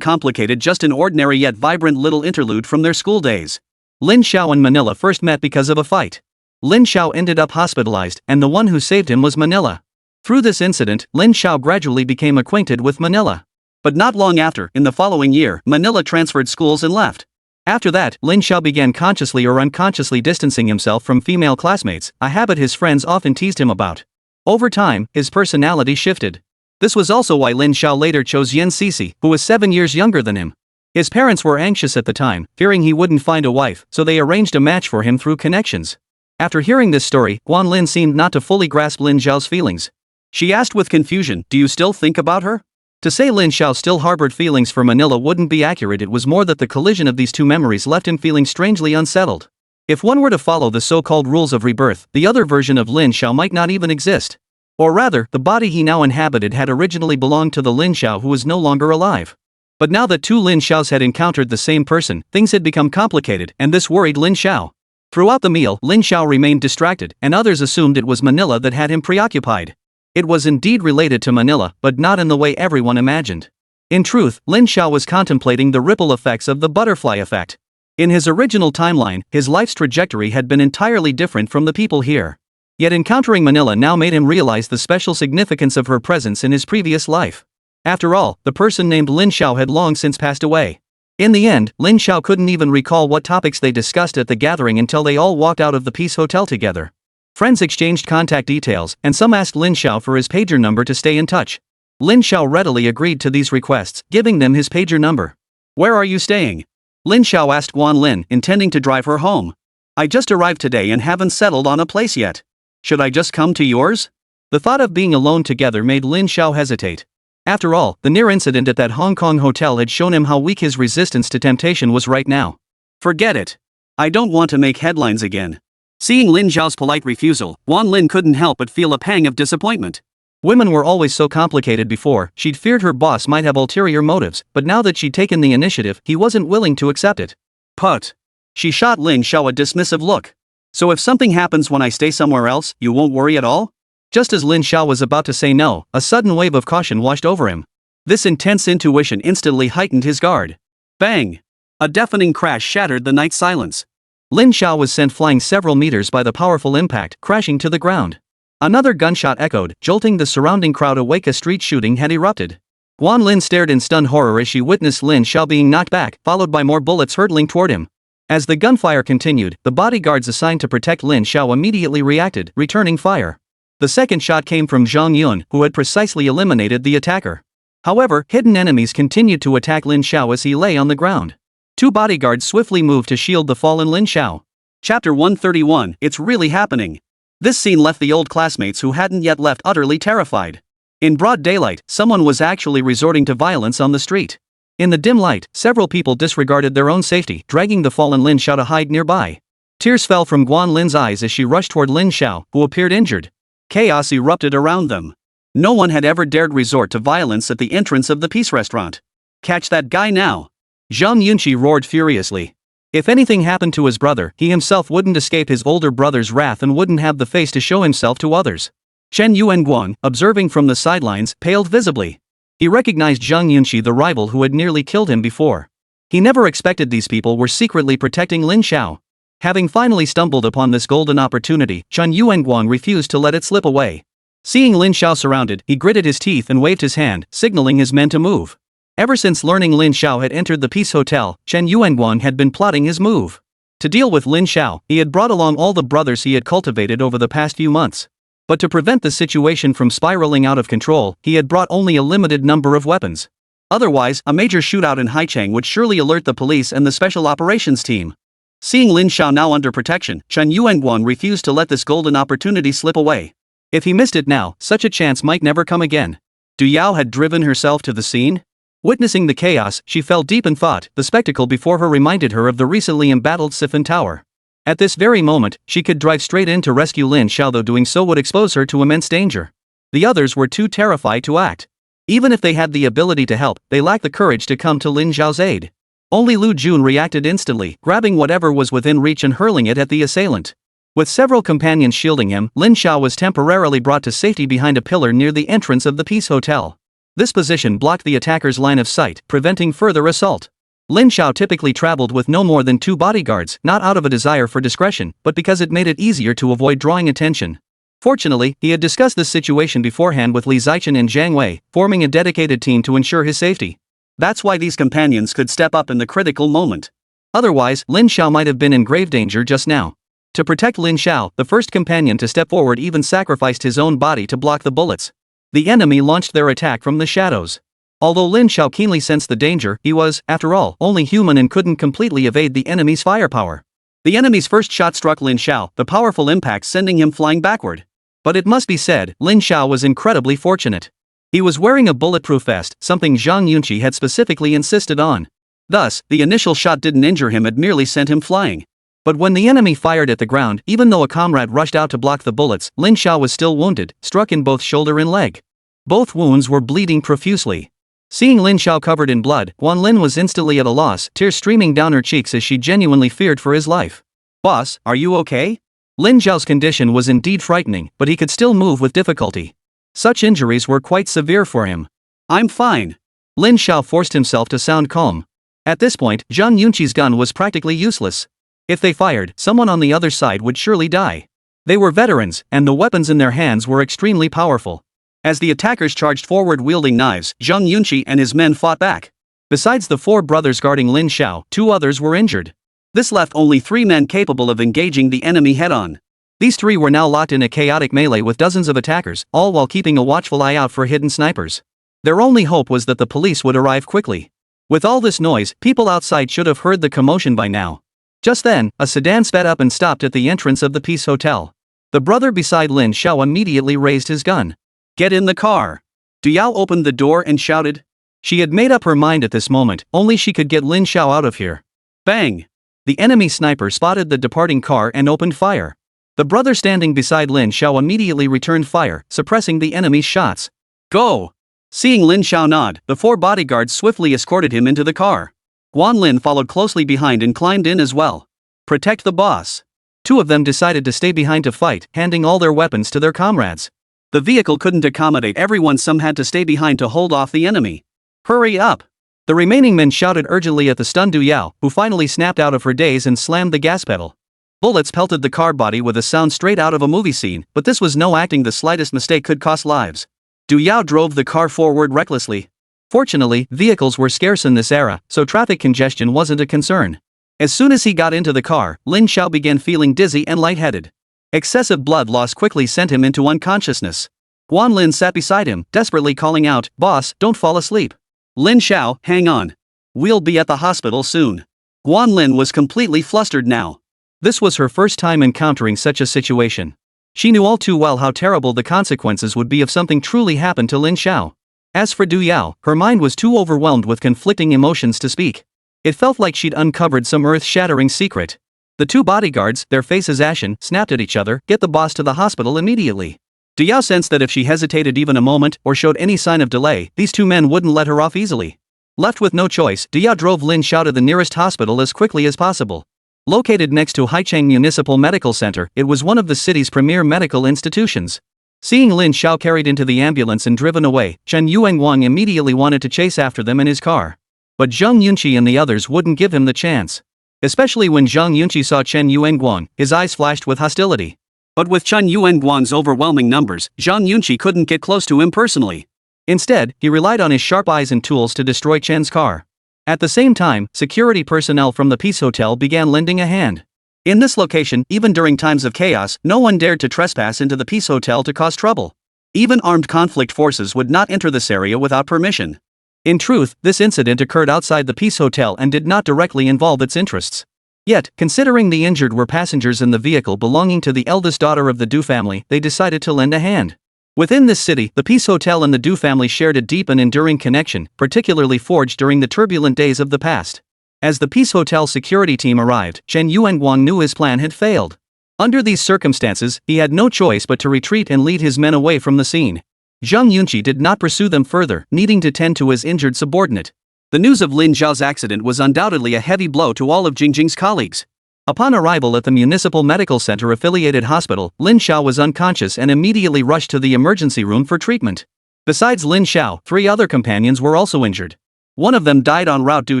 complicated, just an ordinary yet vibrant little interlude from their school days. Lin Xiao and Manila first met because of a fight. Lin Xiao ended up hospitalized, and the one who saved him was Manila. Through this incident, Lin Xiao gradually became acquainted with Manila. But not long after, in the following year, Manila transferred schools and left. After that, Lin Xiao began consciously or unconsciously distancing himself from female classmates, a habit his friends often teased him about. Over time, his personality shifted. This was also why Lin Xiao later chose Yan Sisi, who was 7 years younger than him. His parents were anxious at the time, fearing he wouldn't find a wife, so they arranged a match for him through connections. After hearing this story, Guan Lin seemed not to fully grasp Lin Xiao's feelings. She asked with confusion, "Do you still think about her?" To say Lin Xiao still harbored feelings for Manila wouldn't be accurate, it was more that the collision of these two memories left him feeling strangely unsettled. If one were to follow the so-called rules of rebirth, the other version of Lin Xiao might not even exist. Or rather, the body he now inhabited had originally belonged to the Lin Xiao who was no longer alive. But now that two Lin Xiaos had encountered the same person, things had become complicated, and this worried Lin Xiao. Throughout the meal, Lin Xiao remained distracted, and others assumed it was Manila that had him preoccupied. It was indeed related to Manila, but not in the way everyone imagined. In truth, Lin Xiao was contemplating the ripple effects of the butterfly effect. In his original timeline, his life's trajectory had been entirely different from the people here. Yet encountering Manila now made him realize the special significance of her presence in his previous life. After all, the person named Lin Xiao had long since passed away. In the end, Lin Xiao couldn't even recall what topics they discussed at the gathering until they all walked out of the Peace Hotel together. Friends exchanged contact details, and some asked Lin Xiao for his pager number to stay in touch. Lin Xiao readily agreed to these requests, giving them his pager number. "Where are you staying?" Lin Xiao asked Guan Lin, intending to drive her home. "I just arrived today and haven't settled on a place yet. Should I just come to yours?" The thought of being alone together made Lin Xiao hesitate. After all, the near incident at that Hong Kong hotel had shown him how weak his resistance to temptation was right now. "Forget it. I don't want to make headlines again." Seeing Lin Xiao's polite refusal, Guan Lin couldn't help but feel a pang of disappointment. Women were always so complicated before, she'd feared her boss might have ulterior motives, but now that she'd taken the initiative, he wasn't willing to accept it. "Put." She shot Lin Xiao a dismissive look. "So if something happens when I stay somewhere else, you won't worry at all?" Just as Lin Xiao was about to say no, a sudden wave of caution washed over him. This intense intuition instantly heightened his guard. Bang! A deafening crash shattered the night silence. Lin Xiao was sent flying several meters by the powerful impact, crashing to the ground. Another gunshot echoed, jolting the surrounding crowd awake. A street shooting had erupted. Guan Lin stared in stunned horror as she witnessed Lin Xiao being knocked back, followed by more bullets hurtling toward him. As the gunfire continued, the bodyguards assigned to protect Lin Xiao immediately reacted, returning fire. The second shot came from Zhang Yun, who had precisely eliminated the attacker. However, hidden enemies continued to attack Lin Xiao as he lay on the ground. Two bodyguards swiftly moved to shield the fallen Lin Xiao. Chapter 131, It's Really Happening. This scene left the old classmates who hadn't yet left utterly terrified. In broad daylight, someone was actually resorting to violence on the street. In the dim light, several people disregarded their own safety, dragging the fallen Lin Xiao to hide nearby. Tears fell from Guan Lin's eyes as she rushed toward Lin Xiao, who appeared injured. Chaos erupted around them. No one had ever dared resort to violence at the entrance of the Peace Restaurant. Catch that guy now! Zhang Yunqi roared furiously. If anything happened to his brother, he himself wouldn't escape his older brother's wrath and wouldn't have the face to show himself to others. Chen Yuanguang, observing from the sidelines, paled visibly. He recognized Zhang Yunqi, the rival who had nearly killed him before. He never expected these people were secretly protecting Lin Xiao. Having finally stumbled upon this golden opportunity, Chen Yuanguang refused to let it slip away. Seeing Lin Xiao surrounded, he gritted his teeth and waved his hand, signaling his men to move. Ever since learning Lin Xiao had entered the Peace Hotel, Chen Yuanguang had been plotting his move. To deal with Lin Xiao, he had brought along all the brothers he had cultivated over the past few months. But to prevent the situation from spiraling out of control, he had brought only a limited number of weapons. Otherwise, a major shootout in Haicheng would surely alert the police and the special operations team. Seeing Lin Xiao now under protection, Chen Yuanguang refused to let this golden opportunity slip away. If he missed it now, such a chance might never come again. Du Yao had driven herself to the scene? Witnessing the chaos, she fell deep in thought. The spectacle before her reminded her of the recently embattled Siphon Tower. At this very moment, she could drive straight in to rescue Lin Xiao, though doing so would expose her to immense danger. The others were too terrified to act. Even if they had the ability to help, they lacked the courage to come to Lin Xiao's aid. Only Lu Jun reacted instantly, grabbing whatever was within reach and hurling it at the assailant. With several companions shielding him, Lin Xiao was temporarily brought to safety behind a pillar near the entrance of the Peace Hotel. This position blocked the attacker's line of sight, preventing further assault. Lin Xiao typically traveled with no more than 2 bodyguards, not out of a desire for discretion, but because it made it easier to avoid drawing attention. Fortunately, he had discussed this situation beforehand with Li Zichen and Zhang Wei, forming a dedicated team to ensure his safety. That's why these companions could step up in the critical moment. Otherwise, Lin Xiao might have been in grave danger just now. To protect Lin Xiao, the first companion to step forward even sacrificed his own body to block the bullets. The enemy launched their attack from the shadows. Although Lin Xiao keenly sensed the danger, he was, after all, only human and couldn't completely evade the enemy's firepower. The enemy's first shot struck Lin Xiao, the powerful impact sending him flying backward. But it must be said, Lin Xiao was incredibly fortunate. He was wearing a bulletproof vest, something Zhang Yunqi had specifically insisted on. Thus, the initial shot didn't injure him, it merely sent him flying. But when the enemy fired at the ground, even though a comrade rushed out to block the bullets, Lin Xiao was still wounded, struck in both shoulder and leg. Both wounds were bleeding profusely. Seeing Lin Xiao covered in blood, Guan Lin was instantly at a loss, tears streaming down her cheeks as she genuinely feared for his life. "Boss, are you okay?" Lin Xiao's condition was indeed frightening, but he could still move with difficulty. Such injuries were quite severe for him. "I'm fine." Lin Xiao forced himself to sound calm. At this point, Zhang Yunqi's gun was practically useless. If they fired, someone on the other side would surely die. They were veterans, and the weapons in their hands were extremely powerful. As the attackers charged forward wielding knives, Zhang Yunqi and his men fought back. Besides the 4 brothers guarding Lin Xiao, 2 others were injured. This left only 3 men capable of engaging the enemy head-on. These 3 were now locked in a chaotic melee with dozens of attackers, all while keeping a watchful eye out for hidden snipers. Their only hope was that the police would arrive quickly. With all this noise, people outside should have heard the commotion by now. Just then, a sedan sped up and stopped at the entrance of the Peace Hotel. The brother beside Lin Xiao immediately raised his gun. "Get in the car." Du Yao opened the door and shouted. She had made up her mind at this moment, only she could get Lin Xiao out of here. Bang! The enemy sniper spotted the departing car and opened fire. The brother standing beside Lin Xiao immediately returned fire, suppressing the enemy's shots. "Go!" Seeing Lin Xiao nod, the 4 bodyguards swiftly escorted him into the car. Guan Lin followed closely behind and climbed in as well. "Protect the boss." 2 of them decided to stay behind to fight, handing all their weapons to their comrades. The vehicle couldn't accommodate everyone, some had to stay behind to hold off the enemy. "Hurry up!" The remaining men shouted urgently at the stunned Du Yao, who finally snapped out of her daze and slammed the gas pedal. Bullets pelted the car body with a sound straight out of a movie scene, but this was no acting. The slightest mistake could cost lives. Du Yao drove the car forward recklessly. Fortunately, vehicles were scarce in this era, so traffic congestion wasn't a concern. As soon as he got into the car, Lin Xiao began feeling dizzy and lightheaded. Excessive blood loss quickly sent him into unconsciousness. Guan Lin sat beside him, desperately calling out, "Boss, don't fall asleep." "Lin Xiao, hang on. We'll be at the hospital soon." Guan Lin was completely flustered now. This was her first time encountering such a situation. She knew all too well how terrible the consequences would be if something truly happened to Lin Xiao. As for Du Yao, her mind was too overwhelmed with conflicting emotions to speak. It felt like she'd uncovered some earth-shattering secret. The two bodyguards, their faces ashen, snapped at each other, "Get the boss to the hospital immediately." Du Yao sensed that if she hesitated even a moment, or showed any sign of delay, these two men wouldn't let her off easily. Left with no choice, Du Yao drove Lin Xiao to the nearest hospital as quickly as possible. Located next to Haicheng Municipal Medical Center, it was one of the city's premier medical institutions. Seeing Lin Xiao carried into the ambulance and driven away, Chen Yuanguang immediately wanted to chase after them in his car. But Zhang Yunqi and the others wouldn't give him the chance. Especially when Zhang Yunqi saw Chen Yuanguang, his eyes flashed with hostility. But with Chen Yuanguang's overwhelming numbers, Zhang Yunqi couldn't get close to him personally. Instead, he relied on his sharp eyes and tools to destroy Chen's car. At the same time, security personnel from the Peace Hotel began lending a hand. In this location, even during times of chaos, no one dared to trespass into the Peace Hotel to cause trouble. Even armed conflict forces would not enter this area without permission. In truth, this incident occurred outside the Peace Hotel and did not directly involve its interests. Yet, considering the injured were passengers in the vehicle belonging to the eldest daughter of the Du family, they decided to lend a hand. Within this city, the Peace Hotel and the Du family shared a deep and enduring connection, particularly forged during the turbulent days of the past. As the Peace Hotel security team arrived, Chen Yuanguang knew his plan had failed. Under these circumstances, he had no choice but to retreat and lead his men away from the scene. Zhang Yunqi did not pursue them further, needing to tend to his injured subordinate. The news of Lin Xiao's accident was undoubtedly a heavy blow to all of Jingjing's colleagues. Upon arrival at the Municipal Medical Center affiliated hospital, Lin Xiao was unconscious and immediately rushed to the emergency room for treatment. Besides Lin Xiao, 3 other companions were also injured. One of them died en route due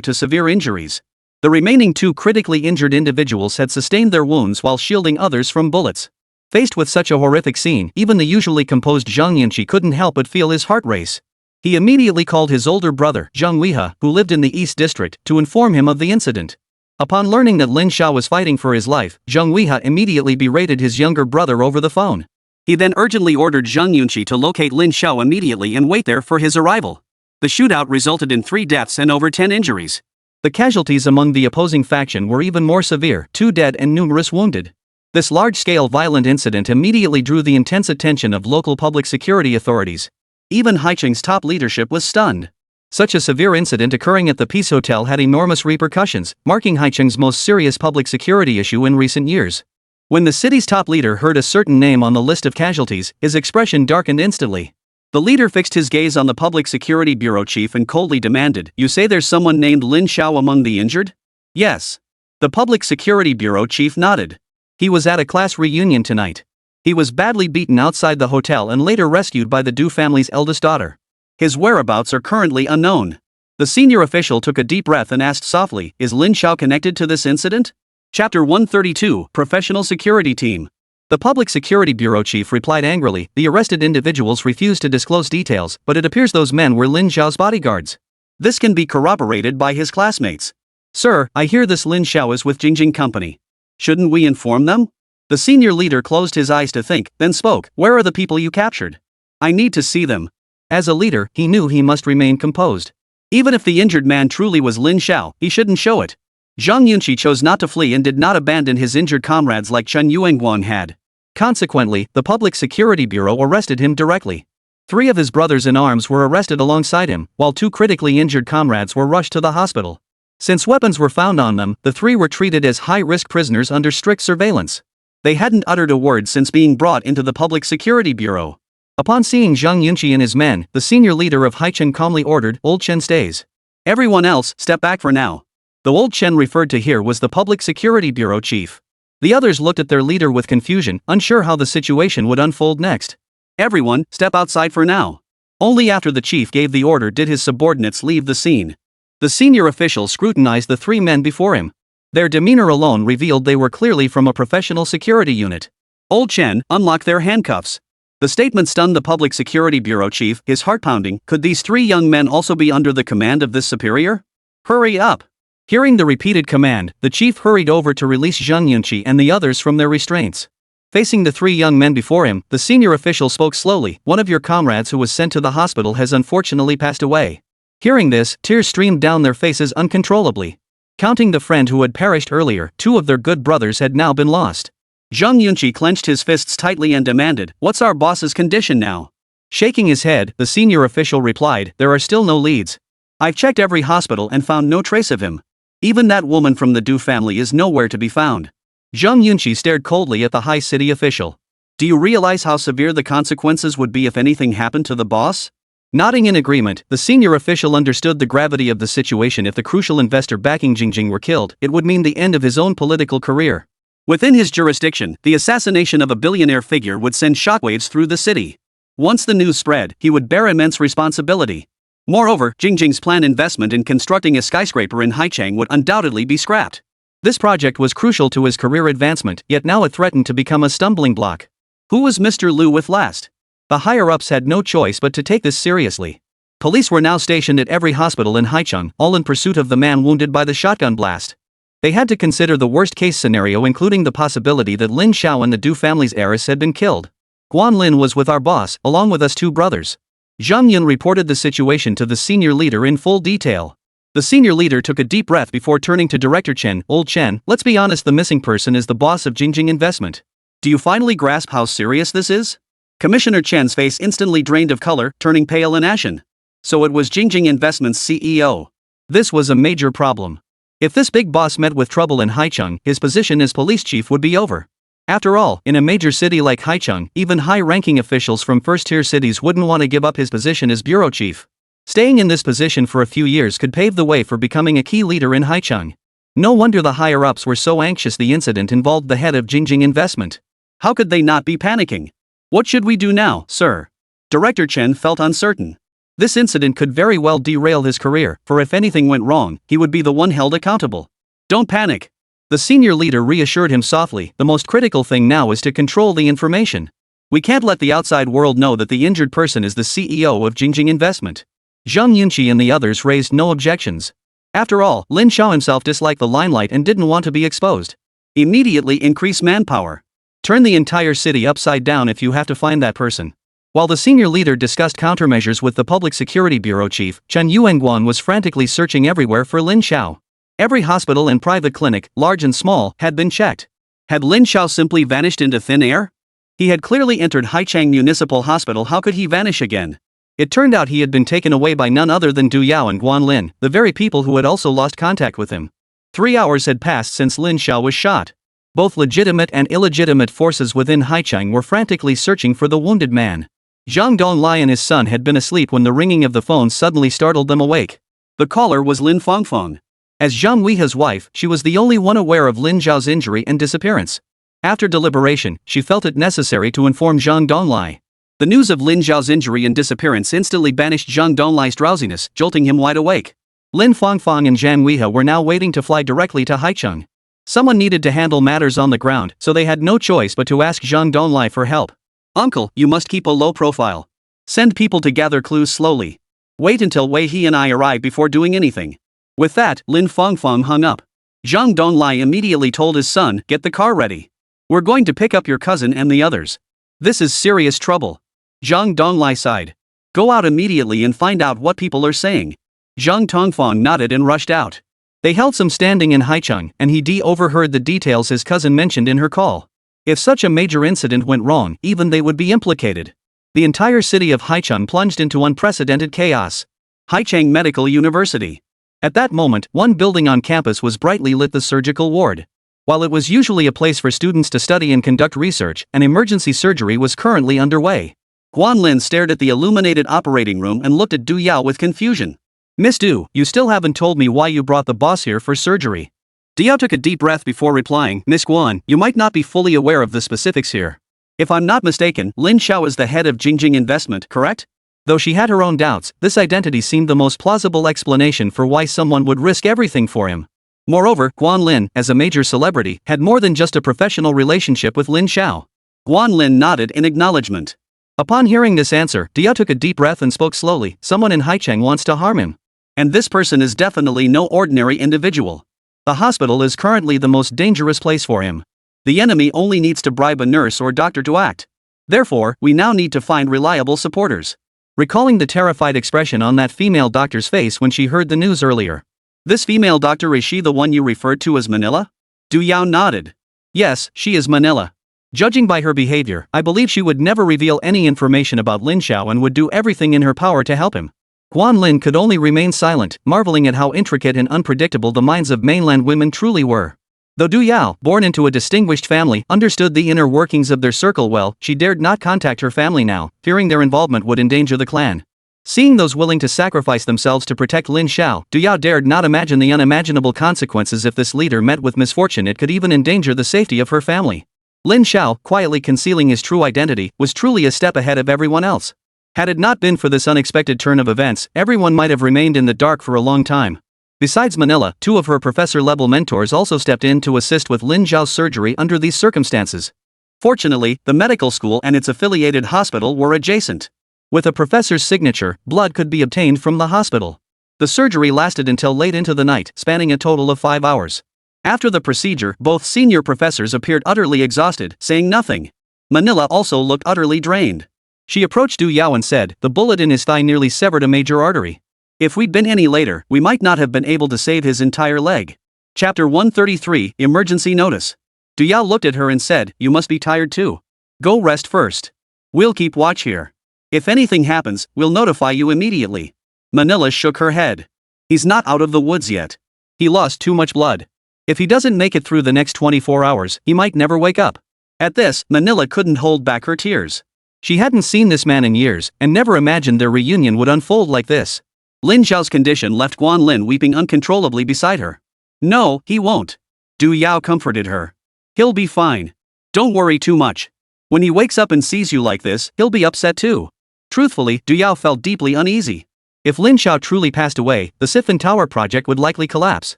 to severe injuries. The remaining 2 critically injured individuals had sustained their wounds while shielding others from bullets. Faced with such a horrific scene, even the usually composed Zhang Yunqi couldn't help but feel his heart race. He immediately called his older brother, Zhang Weihe, who lived in the East District, to inform him of the incident. Upon learning that Lin Xiao was fighting for his life, Zhang Weihe immediately berated his younger brother over the phone. He then urgently ordered Zhang Yunqi to locate Lin Xiao immediately and wait there for his arrival. The shootout resulted in 3 deaths and over 10 injuries. The casualties among the opposing faction were even more severe, 2 dead and numerous wounded. This large-scale violent incident immediately drew the intense attention of local public security authorities. Even Haicheng's top leadership was stunned. Such a severe incident occurring at the Peace Hotel had enormous repercussions, marking Haicheng's most serious public security issue in recent years. When the city's top leader heard a certain name on the list of casualties, his expression darkened instantly. The leader fixed his gaze on the Public Security Bureau chief and coldly demanded, "You say there's someone named Lin Xiao among the injured?" "Yes." The Public Security Bureau chief nodded. "He was at a class reunion tonight. He was badly beaten outside the hotel and later rescued by the Du family's eldest daughter. His whereabouts are currently unknown." The senior official took a deep breath and asked softly, "Is Lin Xiao connected to this incident?" Chapter 132, Professional Security Team. The Public Security Bureau chief replied angrily, "The arrested individuals refused to disclose details, but it appears those men were Lin Xiao's bodyguards. This can be corroborated by his classmates." "Sir, I hear this Lin Xiao is with Jingjing Company. Shouldn't we inform them?" The senior leader closed his eyes to think, then spoke, "Where are the people you captured? I need to see them." As a leader, he knew he must remain composed. Even if the injured man truly was Lin Xiao, he shouldn't show it. Zhang Yunqi chose not to flee and did not abandon his injured comrades like Chen Yuanguang had. Consequently, the Public Security Bureau arrested him directly. 3 of his brothers-in-arms were arrested alongside him, while 2 critically injured comrades were rushed to the hospital. Since weapons were found on them, the 3 were treated as high-risk prisoners under strict surveillance. They hadn't uttered a word since being brought into the Public Security Bureau. Upon seeing Zhang Yunqi and his men, the senior leader of Haicheng calmly ordered, "Old Chen stays. Everyone else, step back for now." The old Chen referred to here was the Public Security Bureau chief. The others looked at their leader with confusion, unsure how the situation would unfold next. "Everyone, step outside for now." Only after the chief gave the order did his subordinates leave the scene. The senior official scrutinized the 3 men before him. Their demeanor alone revealed they were clearly from a professional security unit. Old Chen, unlock their handcuffs. The statement stunned the Public Security Bureau chief, his heart pounding. Could these three young men also be under the command of this superior? Hurry up! Hearing the repeated command, the chief hurried over to release Zhang Yunqi and the others from their restraints. Facing the three young men before him, the senior official spoke slowly. One of your comrades who was sent to the hospital has unfortunately passed away. Hearing this, tears streamed down their faces uncontrollably. Counting the friend who had perished earlier, two of their good brothers had now been lost. Zhang Yunqi clenched his fists tightly and demanded, "What's our boss's condition now?" Shaking his head, the senior official replied, "There are still no leads. I've checked every hospital and found no trace of him. Even that woman from the Du family is nowhere to be found." Zhang Yunqi stared coldly at the high city official. "Do you realize how severe the consequences would be if anything happened to the boss?" Nodding in agreement, the senior official understood the gravity of the situation. If the crucial investor backing Jingjing were killed, it would mean the end of his own political career. Within his jurisdiction, the assassination of a billionaire figure would send shockwaves through the city. Once the news spread, he would bear immense responsibility. Moreover, Jingjing's planned investment in constructing a skyscraper in Haichang would undoubtedly be scrapped. This project was crucial to his career advancement, yet now it threatened to become a stumbling block. Who was Mr. Liu with last? The higher-ups had no choice but to take this seriously. Police were now stationed at every hospital in Haicheng, all in pursuit of the man wounded by the shotgun blast. They had to consider the worst-case scenario, including the possibility that Lin Xiao and the Du family's heiress had been killed. "Guan Lin was with our boss, along with us two brothers." Zhang Yun reported the situation to the senior leader in full detail. The senior leader took a deep breath before turning to Director Chen. "Old Chen, let's be honest, the missing person is the boss of Jingjing Investment. Do you finally grasp how serious this is?" Commissioner Chen's face instantly drained of color, turning pale and ashen. So it was Jingjing Investment's CEO. This was a major problem. If this big boss met with trouble in Haicheng, his position as police chief would be over. After all, in a major city like Haicheng, even high-ranking officials from first-tier cities wouldn't want to give up his position as bureau chief. Staying in this position for a few years could pave the way for becoming a key leader in Haicheng. No wonder the higher-ups were so anxious. The incident involved the head of Jingjing Investment. How could they not be panicking? "What should we do now, sir?" Director Chen felt uncertain. This incident could very well derail his career, for if anything went wrong, he would be the one held accountable. "Don't panic." The senior leader reassured him softly. "The most critical thing now is to control the information. We can't let the outside world know that the injured person is the CEO of Jingjing Investment." Zhang Yunqi and the others raised no objections. After all, Lin Xiao himself disliked the limelight and didn't want to be exposed. Immediately increase manpower. Turn the entire city upside down if you have to find that person. While the senior leader discussed countermeasures with the Public Security Bureau chief, Chen Yuanguan was frantically searching everywhere for Lin Xiao. Every hospital and private clinic, large and small, had been checked. Had Lin Xiao simply vanished into thin air? He had clearly entered Haicheng Municipal Hospital. How could he vanish again? It turned out he had been taken away by none other than Du Yao and Guan Lin, the very people who had also lost contact with him. 3 hours had passed since Lin Xiao was shot. Both legitimate and illegitimate forces within Haicheng were frantically searching for the wounded man. Zhang Donglai and his son had been asleep when the ringing of the phone suddenly startled them awake. The caller was Lin Fangfang. As Zhang Weihe's wife, she was the only one aware of Lin Zhao's injury and disappearance. After deliberation, she felt it necessary to inform Zhang Donglai. The news of Lin Zhao's injury and disappearance instantly banished Zhang Donglai's drowsiness, jolting him wide awake. Lin Fangfang and Zhang Weihe were now waiting to fly directly to Haicheng. Someone needed to handle matters on the ground, so they had no choice but to ask Zhang Donglai for help. "Uncle, you must keep a low profile. Send people to gather clues slowly. Wait until Wei He and I arrive before doing anything." With that, Lin Fangfang hung up. Zhang Donglai immediately told his son, "Get the car ready. We're going to pick up your cousin and the others. This is serious trouble." Zhang Donglai sighed. "Go out immediately and find out what people are saying." Zhang Tongfang nodded and rushed out. They held some standing in Haicheng, and he overheard the details his cousin mentioned in her call. If such a major incident went wrong, even they would be implicated. The entire city of Haicheng plunged into unprecedented chaos. Haicheng Medical University. At that moment, one building on campus was brightly lit, the surgical ward. While it was usually a place for students to study and conduct research, an emergency surgery was currently underway. Guan Lin stared at the illuminated operating room and looked at Du Yao with confusion. "Miss Du, you still haven't told me why you brought the boss here for surgery." Diao took a deep breath before replying, "Miss Guan, you might not be fully aware of the specifics here. If I'm not mistaken, Lin Xiao is the head of Jingjing Investment, correct?" Though she had her own doubts, this identity seemed the most plausible explanation for why someone would risk everything for him. Moreover, Guan Lin, as a major celebrity, had more than just a professional relationship with Lin Xiao. Guan Lin nodded in acknowledgement. Upon hearing this answer, Dia took a deep breath and spoke slowly. Someone in Haicheng wants to harm him. And this person is definitely no ordinary individual. The hospital is currently the most dangerous place for him. The enemy only needs to bribe a nurse or doctor to act. Therefore, we now need to find reliable supporters. Recalling the terrified expression on that female doctor's face when she heard the news earlier. This female doctor, is she the one you referred to as Manila? Du Yao nodded. Yes, she is Manila. Judging by her behavior, I believe she would never reveal any information about Lin Xiao and would do everything in her power to help him. Guan Lin could only remain silent, marveling at how intricate and unpredictable the minds of mainland women truly were. Though Du Yao, born into a distinguished family, understood the inner workings of their circle well, she dared not contact her family now, fearing their involvement would endanger the clan. Seeing those willing to sacrifice themselves to protect Lin Xiao, Du Yao dared not imagine the unimaginable consequences if this leader met with misfortune. It could even endanger the safety of her family. Lin Xiao, quietly concealing his true identity, was truly a step ahead of everyone else. Had it not been for this unexpected turn of events, everyone might have remained in the dark for a long time. Besides Manila, two of her professor-level mentors also stepped in to assist with Lin Xiao's surgery under these circumstances. Fortunately, the medical school and its affiliated hospital were adjacent. With a professor's signature, blood could be obtained from the hospital. The surgery lasted until late into the night, spanning a total of 5 hours. After the procedure, both senior professors appeared utterly exhausted, saying nothing. Manila also looked utterly drained. She approached Du Yao and said, "The bullet in his thigh nearly severed a major artery. If we'd been any later, we might not have been able to save his entire leg." Chapter 133, Emergency Notice. Du Yao looked at her and said, "You must be tired too. Go rest first. We'll keep watch here. If anything happens, we'll notify you immediately." Manila shook her head. "He's not out of the woods yet. He lost too much blood. If he doesn't make it through the next 24 hours, he might never wake up." At this, Manila couldn't hold back her tears. She hadn't seen this man in years, and never imagined their reunion would unfold like this. Lin Xiao's condition left Guan Lin weeping uncontrollably beside her. "No, he won't." Du Yao comforted her. "He'll be fine. Don't worry too much. When he wakes up and sees you like this, he'll be upset too." Truthfully, Du Yao felt deeply uneasy. If Lin Xiao truly passed away, the Siphon Tower project would likely collapse.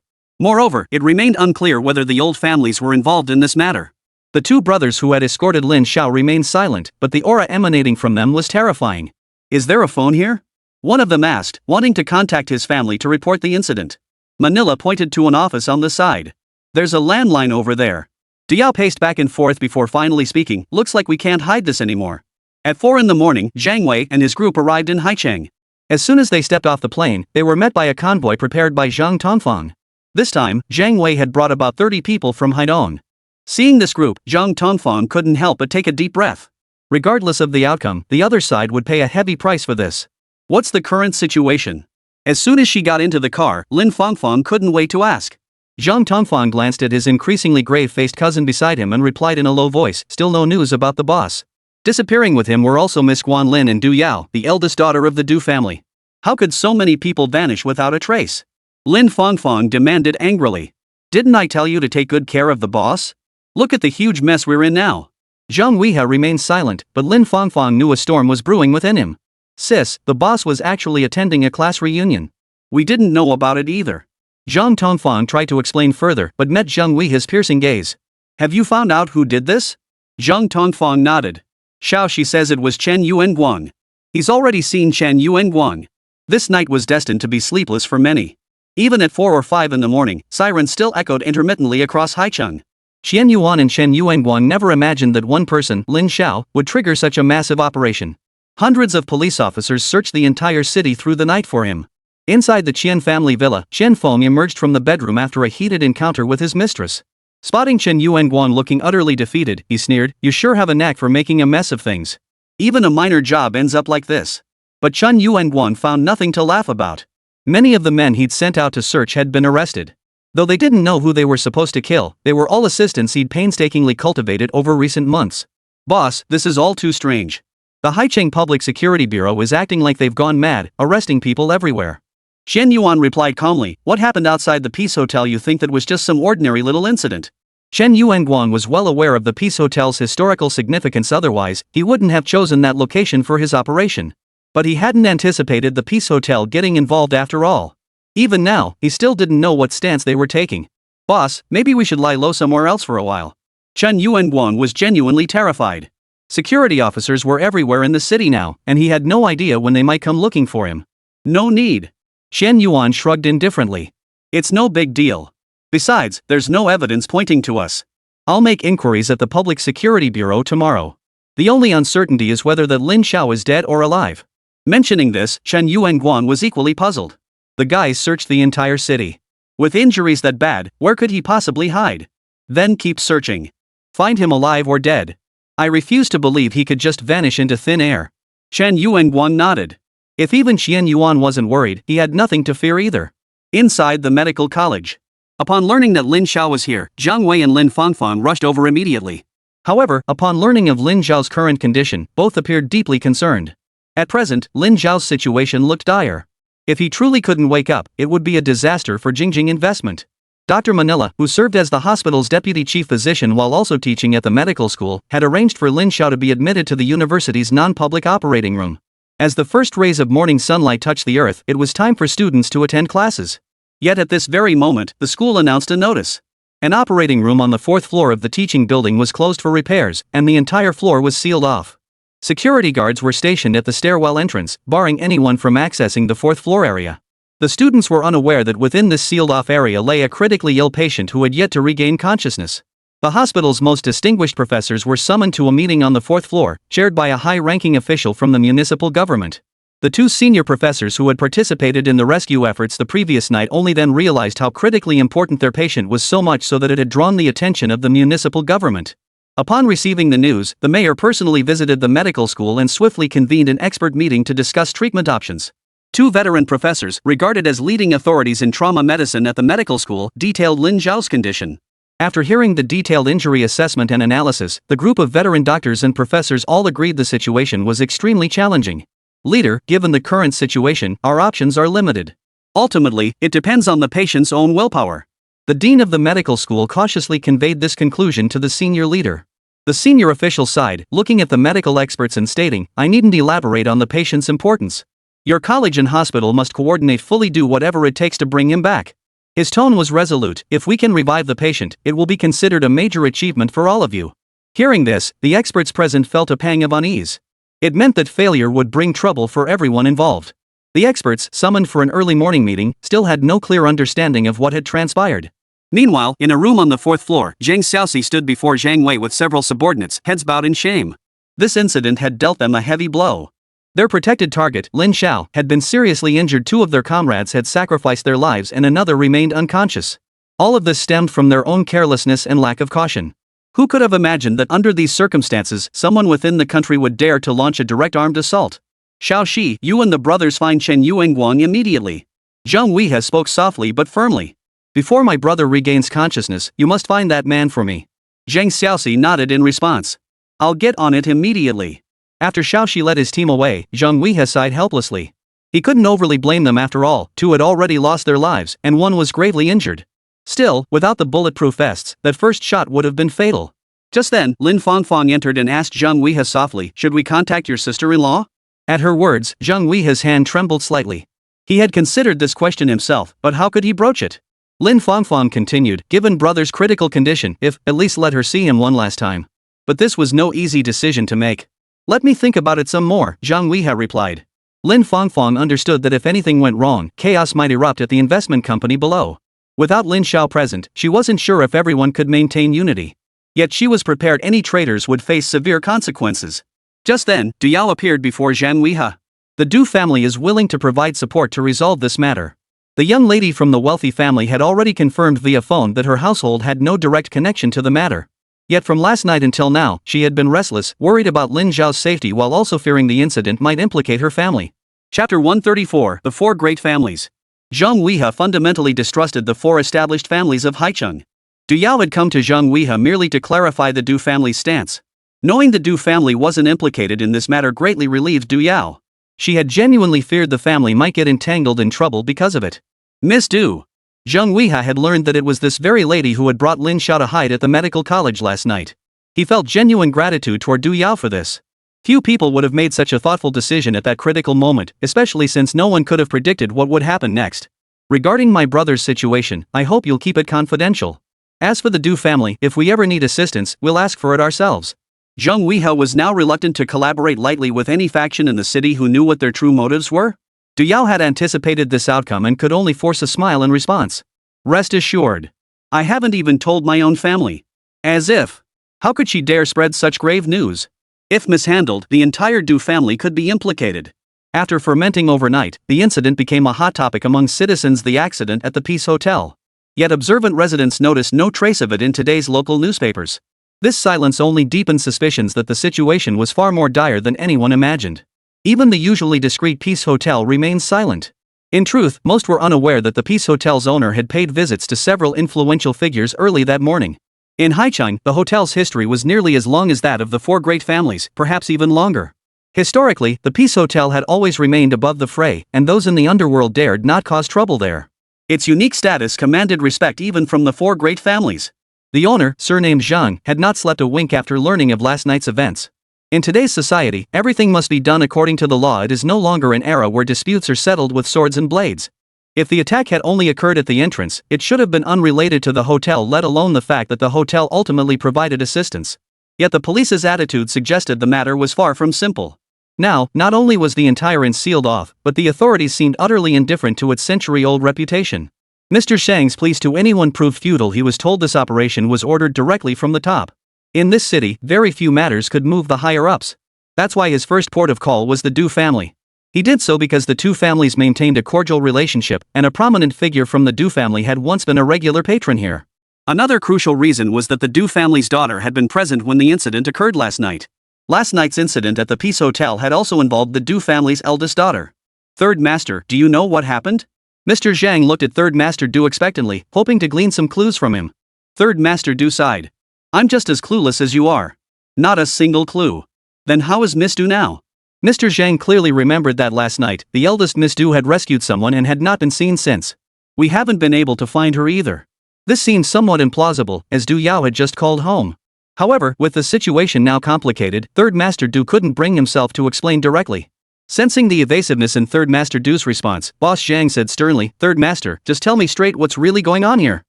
Moreover, it remained unclear whether the old families were involved in this matter. The two brothers who had escorted Lin Xiao remained silent, but the aura emanating from them was terrifying. "Is there a phone here?" one of them asked, wanting to contact his family to report the incident. Manila pointed to an office on the side. "There's a landline over there." Du Yao paced back and forth before finally speaking, "Looks like we can't hide this anymore." At 4 in the morning, Jiang Wei and his group arrived in Haicheng. As soon as they stepped off the plane, they were met by a convoy prepared by Zhang Tongfang. This time, Jiang Wei had brought about 30 people from Haidong. Seeing this group, Zhang Tongfang couldn't help but take a deep breath. Regardless of the outcome, the other side would pay a heavy price for this. What's the current situation? As soon as she got into the car, Lin Fangfang couldn't wait to ask. Zhang Tongfang glanced at his increasingly grave-faced cousin beside him and replied in a low voice, "Still no news about the boss." Disappearing with him were also Miss Guan Lin and Du Yao, the eldest daughter of the Du family. How could so many people vanish without a trace? Lin Fangfang demanded angrily. "Didn't I tell you to take good care of the boss? Look at the huge mess we're in now." Zhang Weihe remained silent, but Lin Fangfang knew a storm was brewing within him. "Sis, the boss was actually attending a class reunion. We didn't know about it either." Zhang Tongfang tried to explain further, but met Zhang Weihe's piercing gaze. "Have you found out who did this?" Zhang Tongfang nodded. "Xiao, she says it was Chen Yuanguang. He's already seen Chen Yuanguang." This night was destined to be sleepless for many. Even at 4 or 5 in the morning, sirens still echoed intermittently across Haicheng. Qian Yuan and Chen Yuanguang never imagined that one person, Lin Xiao, would trigger such a massive operation. Hundreds of police officers searched the entire city through the night for him. Inside the Qian family villa, Qian Feng emerged from the bedroom after a heated encounter with his mistress. Spotting Chen Yuanguang looking utterly defeated, he sneered, "You sure have a knack for making a mess of things. Even a minor job ends up like this." But Chen Yuanguang found nothing to laugh about. Many of the men he'd sent out to search had been arrested. Though they didn't know who they were supposed to kill, they were all assistants he'd painstakingly cultivated over recent months. "Boss, this is all too strange. The Haicheng Public Security Bureau is acting like they've gone mad, arresting people everywhere." Shen Yuan replied calmly, "What happened outside the Peace Hotel? You think that was just some ordinary little incident?" Chen Yuanguang was well aware of the Peace Hotel's historical significance, otherwise, he wouldn't have chosen that location for his operation. But he hadn't anticipated the Peace Hotel getting involved after all. Even now, he still didn't know what stance they were taking. Boss, maybe we should lie low somewhere else for a while. Chen Yuanguan was genuinely terrified. Security officers were everywhere in the city now, and he had no idea when they might come looking for him. No need. Chen Yuan shrugged indifferently. It's no big deal. Besides, there's no evidence pointing to us. I'll make inquiries at the Public Security Bureau tomorrow. The only uncertainty is whether that Lin Xiao is dead or alive. Mentioning this, Chen Yuanguan was equally puzzled. The guys searched the entire city. With injuries that bad, where could he possibly hide? Then keep searching. Find him alive or dead. I refuse to believe he could just vanish into thin air. Chen Yuanguan nodded. If even Qian Yuan wasn't worried, he had nothing to fear either. Inside the medical college. Upon learning that Lin Xiao was here, Zhang Wei and Lin Fangfang rushed over immediately. However, upon learning of Lin Xiao's current condition, both appeared deeply concerned. At present, Lin Xiao's situation looked dire. If he truly couldn't wake up, it would be a disaster for Jingjing Investment. Dr. Manila, who served as the hospital's deputy chief physician while also teaching at the medical school, had arranged for Lin Xiao to be admitted to the university's non-public operating room. As the first rays of morning sunlight touched the earth, it was time for students to attend classes. Yet at this very moment, the school announced a notice. An operating room on the 4th floor of the teaching building was closed for repairs, and the entire floor was sealed off. Security guards were stationed at the stairwell entrance, barring anyone from accessing the 4th floor area. The students were unaware that within this sealed-off area lay a critically ill patient who had yet to regain consciousness. The hospital's most distinguished professors were summoned to a meeting on the 4th floor, chaired by a high-ranking official from the municipal government. The two senior professors who had participated in the rescue efforts the previous night only then realized how critically important their patient was, so much so that it had drawn the attention of the municipal government. Upon receiving the news, the mayor personally visited the medical school and swiftly convened an expert meeting to discuss treatment options. Two veteran professors, regarded as leading authorities in trauma medicine at the medical school, detailed Lin Xiao's condition. After hearing the detailed injury assessment and analysis, the group of veteran doctors and professors all agreed the situation was extremely challenging. Leader, given the current situation, our options are limited. Ultimately, it depends on the patient's own willpower. The dean of the medical school cautiously conveyed this conclusion to the senior leader. The senior official sighed, looking at the medical experts and stating, I needn't elaborate on the patient's importance. Your college and hospital must coordinate, fully do whatever it takes to bring him back. His tone was resolute. If we can revive the patient, it will be considered a major achievement for all of you. Hearing this, the experts present felt a pang of unease. It meant that failure would bring trouble for everyone involved. The experts, summoned for an early morning meeting, still had no clear understanding of what had transpired. Meanwhile, in a room on the 4th floor, Zhang Xiaoxi stood before Zhang Wei with several subordinates, heads bowed in shame. This incident had dealt them a heavy blow. Their protected target, Lin Xiao, had been seriously injured. Two of their comrades had sacrificed their lives and another remained unconscious. All of this stemmed from their own carelessness and lack of caution. Who could have imagined that under these circumstances, someone within the country would dare to launch a direct armed assault? Xiao Shi, you and the brothers find Chen Yuanguang immediately. Zhang Weihe spoke softly but firmly. Before my brother regains consciousness, you must find that man for me. Zhang Xiaoxi nodded in response. I'll get on it immediately. After Xiao Shi led his team away, Zhang Weihe sighed helplessly. He couldn't overly blame them. After all, two had already lost their lives, and one was gravely injured. Still, without the bulletproof vests, that first shot would have been fatal. Just then, Lin Fangfang entered and asked Zhang Weihe softly, should we contact your sister-in-law? At her words, Zhang Weihe's hand trembled slightly. He had considered this question himself, but how could he broach it? Lin Fangfang continued, given brother's critical condition, if, at least let her see him one last time. But this was no easy decision to make. Let me think about it some more, Zhang Weihe replied. Lin Fangfang understood that if anything went wrong, chaos might erupt at the investment company below. Without Lin Xiao present, she wasn't sure if everyone could maintain unity. Yet she was prepared any traitors would face severe consequences. Just then, Du Yao appeared before Zhang Weihe. The Du family is willing to provide support to resolve this matter. The young lady from the wealthy family had already confirmed via phone that her household had no direct connection to the matter. Yet from last night until now, she had been restless, worried about Lin Zhao's safety while also fearing the incident might implicate her family. Chapter 134, The Four Great Families. Zhang Weihe fundamentally distrusted the four established families of Haicheng. Du Yao had come to Zhang Weihe merely to clarify the Du family's stance. Knowing the Du family wasn't implicated in this matter greatly relieved Du Yao. She had genuinely feared the family might get entangled in trouble because of it. Miss Du. Zhang Weihe had learned that it was this very lady who had brought Lin Xiao to hide at the medical college last night. He felt genuine gratitude toward Du Yao for this. Few people would have made such a thoughtful decision at that critical moment, especially since no one could have predicted what would happen next. Regarding my brother's situation, I hope you'll keep it confidential. As for the Du family, if we ever need assistance, we'll ask for it ourselves. Zheng Weihao was now reluctant to collaborate lightly with any faction in the city who knew what their true motives were. Du Yao had anticipated this outcome and could only force a smile in response. Rest assured. I haven't even told my own family. As if. How could she dare spread such grave news? If mishandled, the entire Du family could be implicated. After fermenting overnight, the incident became a hot topic among citizens. The accident at the Peace Hotel. Yet observant residents noticed no trace of it in today's local newspapers. This silence only deepened suspicions that the situation was far more dire than anyone imagined. Even the usually discreet Peace Hotel remained silent. In truth, most were unaware that the Peace Hotel's owner had paid visits to several influential figures early that morning. In Haicheng, the hotel's history was nearly as long as that of the four great families, perhaps even longer. Historically, the Peace Hotel had always remained above the fray, and those in the underworld dared not cause trouble there. Its unique status commanded respect even from the four great families. The owner, surnamed Zhang, had not slept a wink after learning of last night's events. In today's society, everything must be done according to the law. It is no longer an era where disputes are settled with swords and blades. If the attack had only occurred at the entrance, it should have been unrelated to the hotel, let alone the fact that the hotel ultimately provided assistance. Yet the police's attitude suggested the matter was far from simple. Now, not only was the entire inn sealed off, but the authorities seemed utterly indifferent to its century-old reputation. Mr. Shang's pleas to anyone proved futile. He was told this operation was ordered directly from the top. In this city, very few matters could move the higher-ups. That's why his first port of call was the Du family. He did so because the two families maintained a cordial relationship, and a prominent figure from the Du family had once been a regular patron here. Another crucial reason was that the Du family's daughter had been present when the incident occurred last night. Last night's incident at the Peace Hotel had also involved the Du family's eldest daughter. Third Master, do you know what happened? Mr. Zhang looked at Third Master Du expectantly, hoping to glean some clues from him. Third Master Du sighed. I'm just as clueless as you are. Not a single clue. Then how is Miss Du now? Mr. Zhang clearly remembered that last night, the eldest Miss Du had rescued someone and had not been seen since. We haven't been able to find her either. This seemed somewhat implausible, as Du Yao had just called home. However, with the situation now complicated, Third Master Du couldn't bring himself to explain directly. Sensing the evasiveness in Third Master Du's response, Boss Zhang said sternly, Third Master, just tell me straight what's really going on here.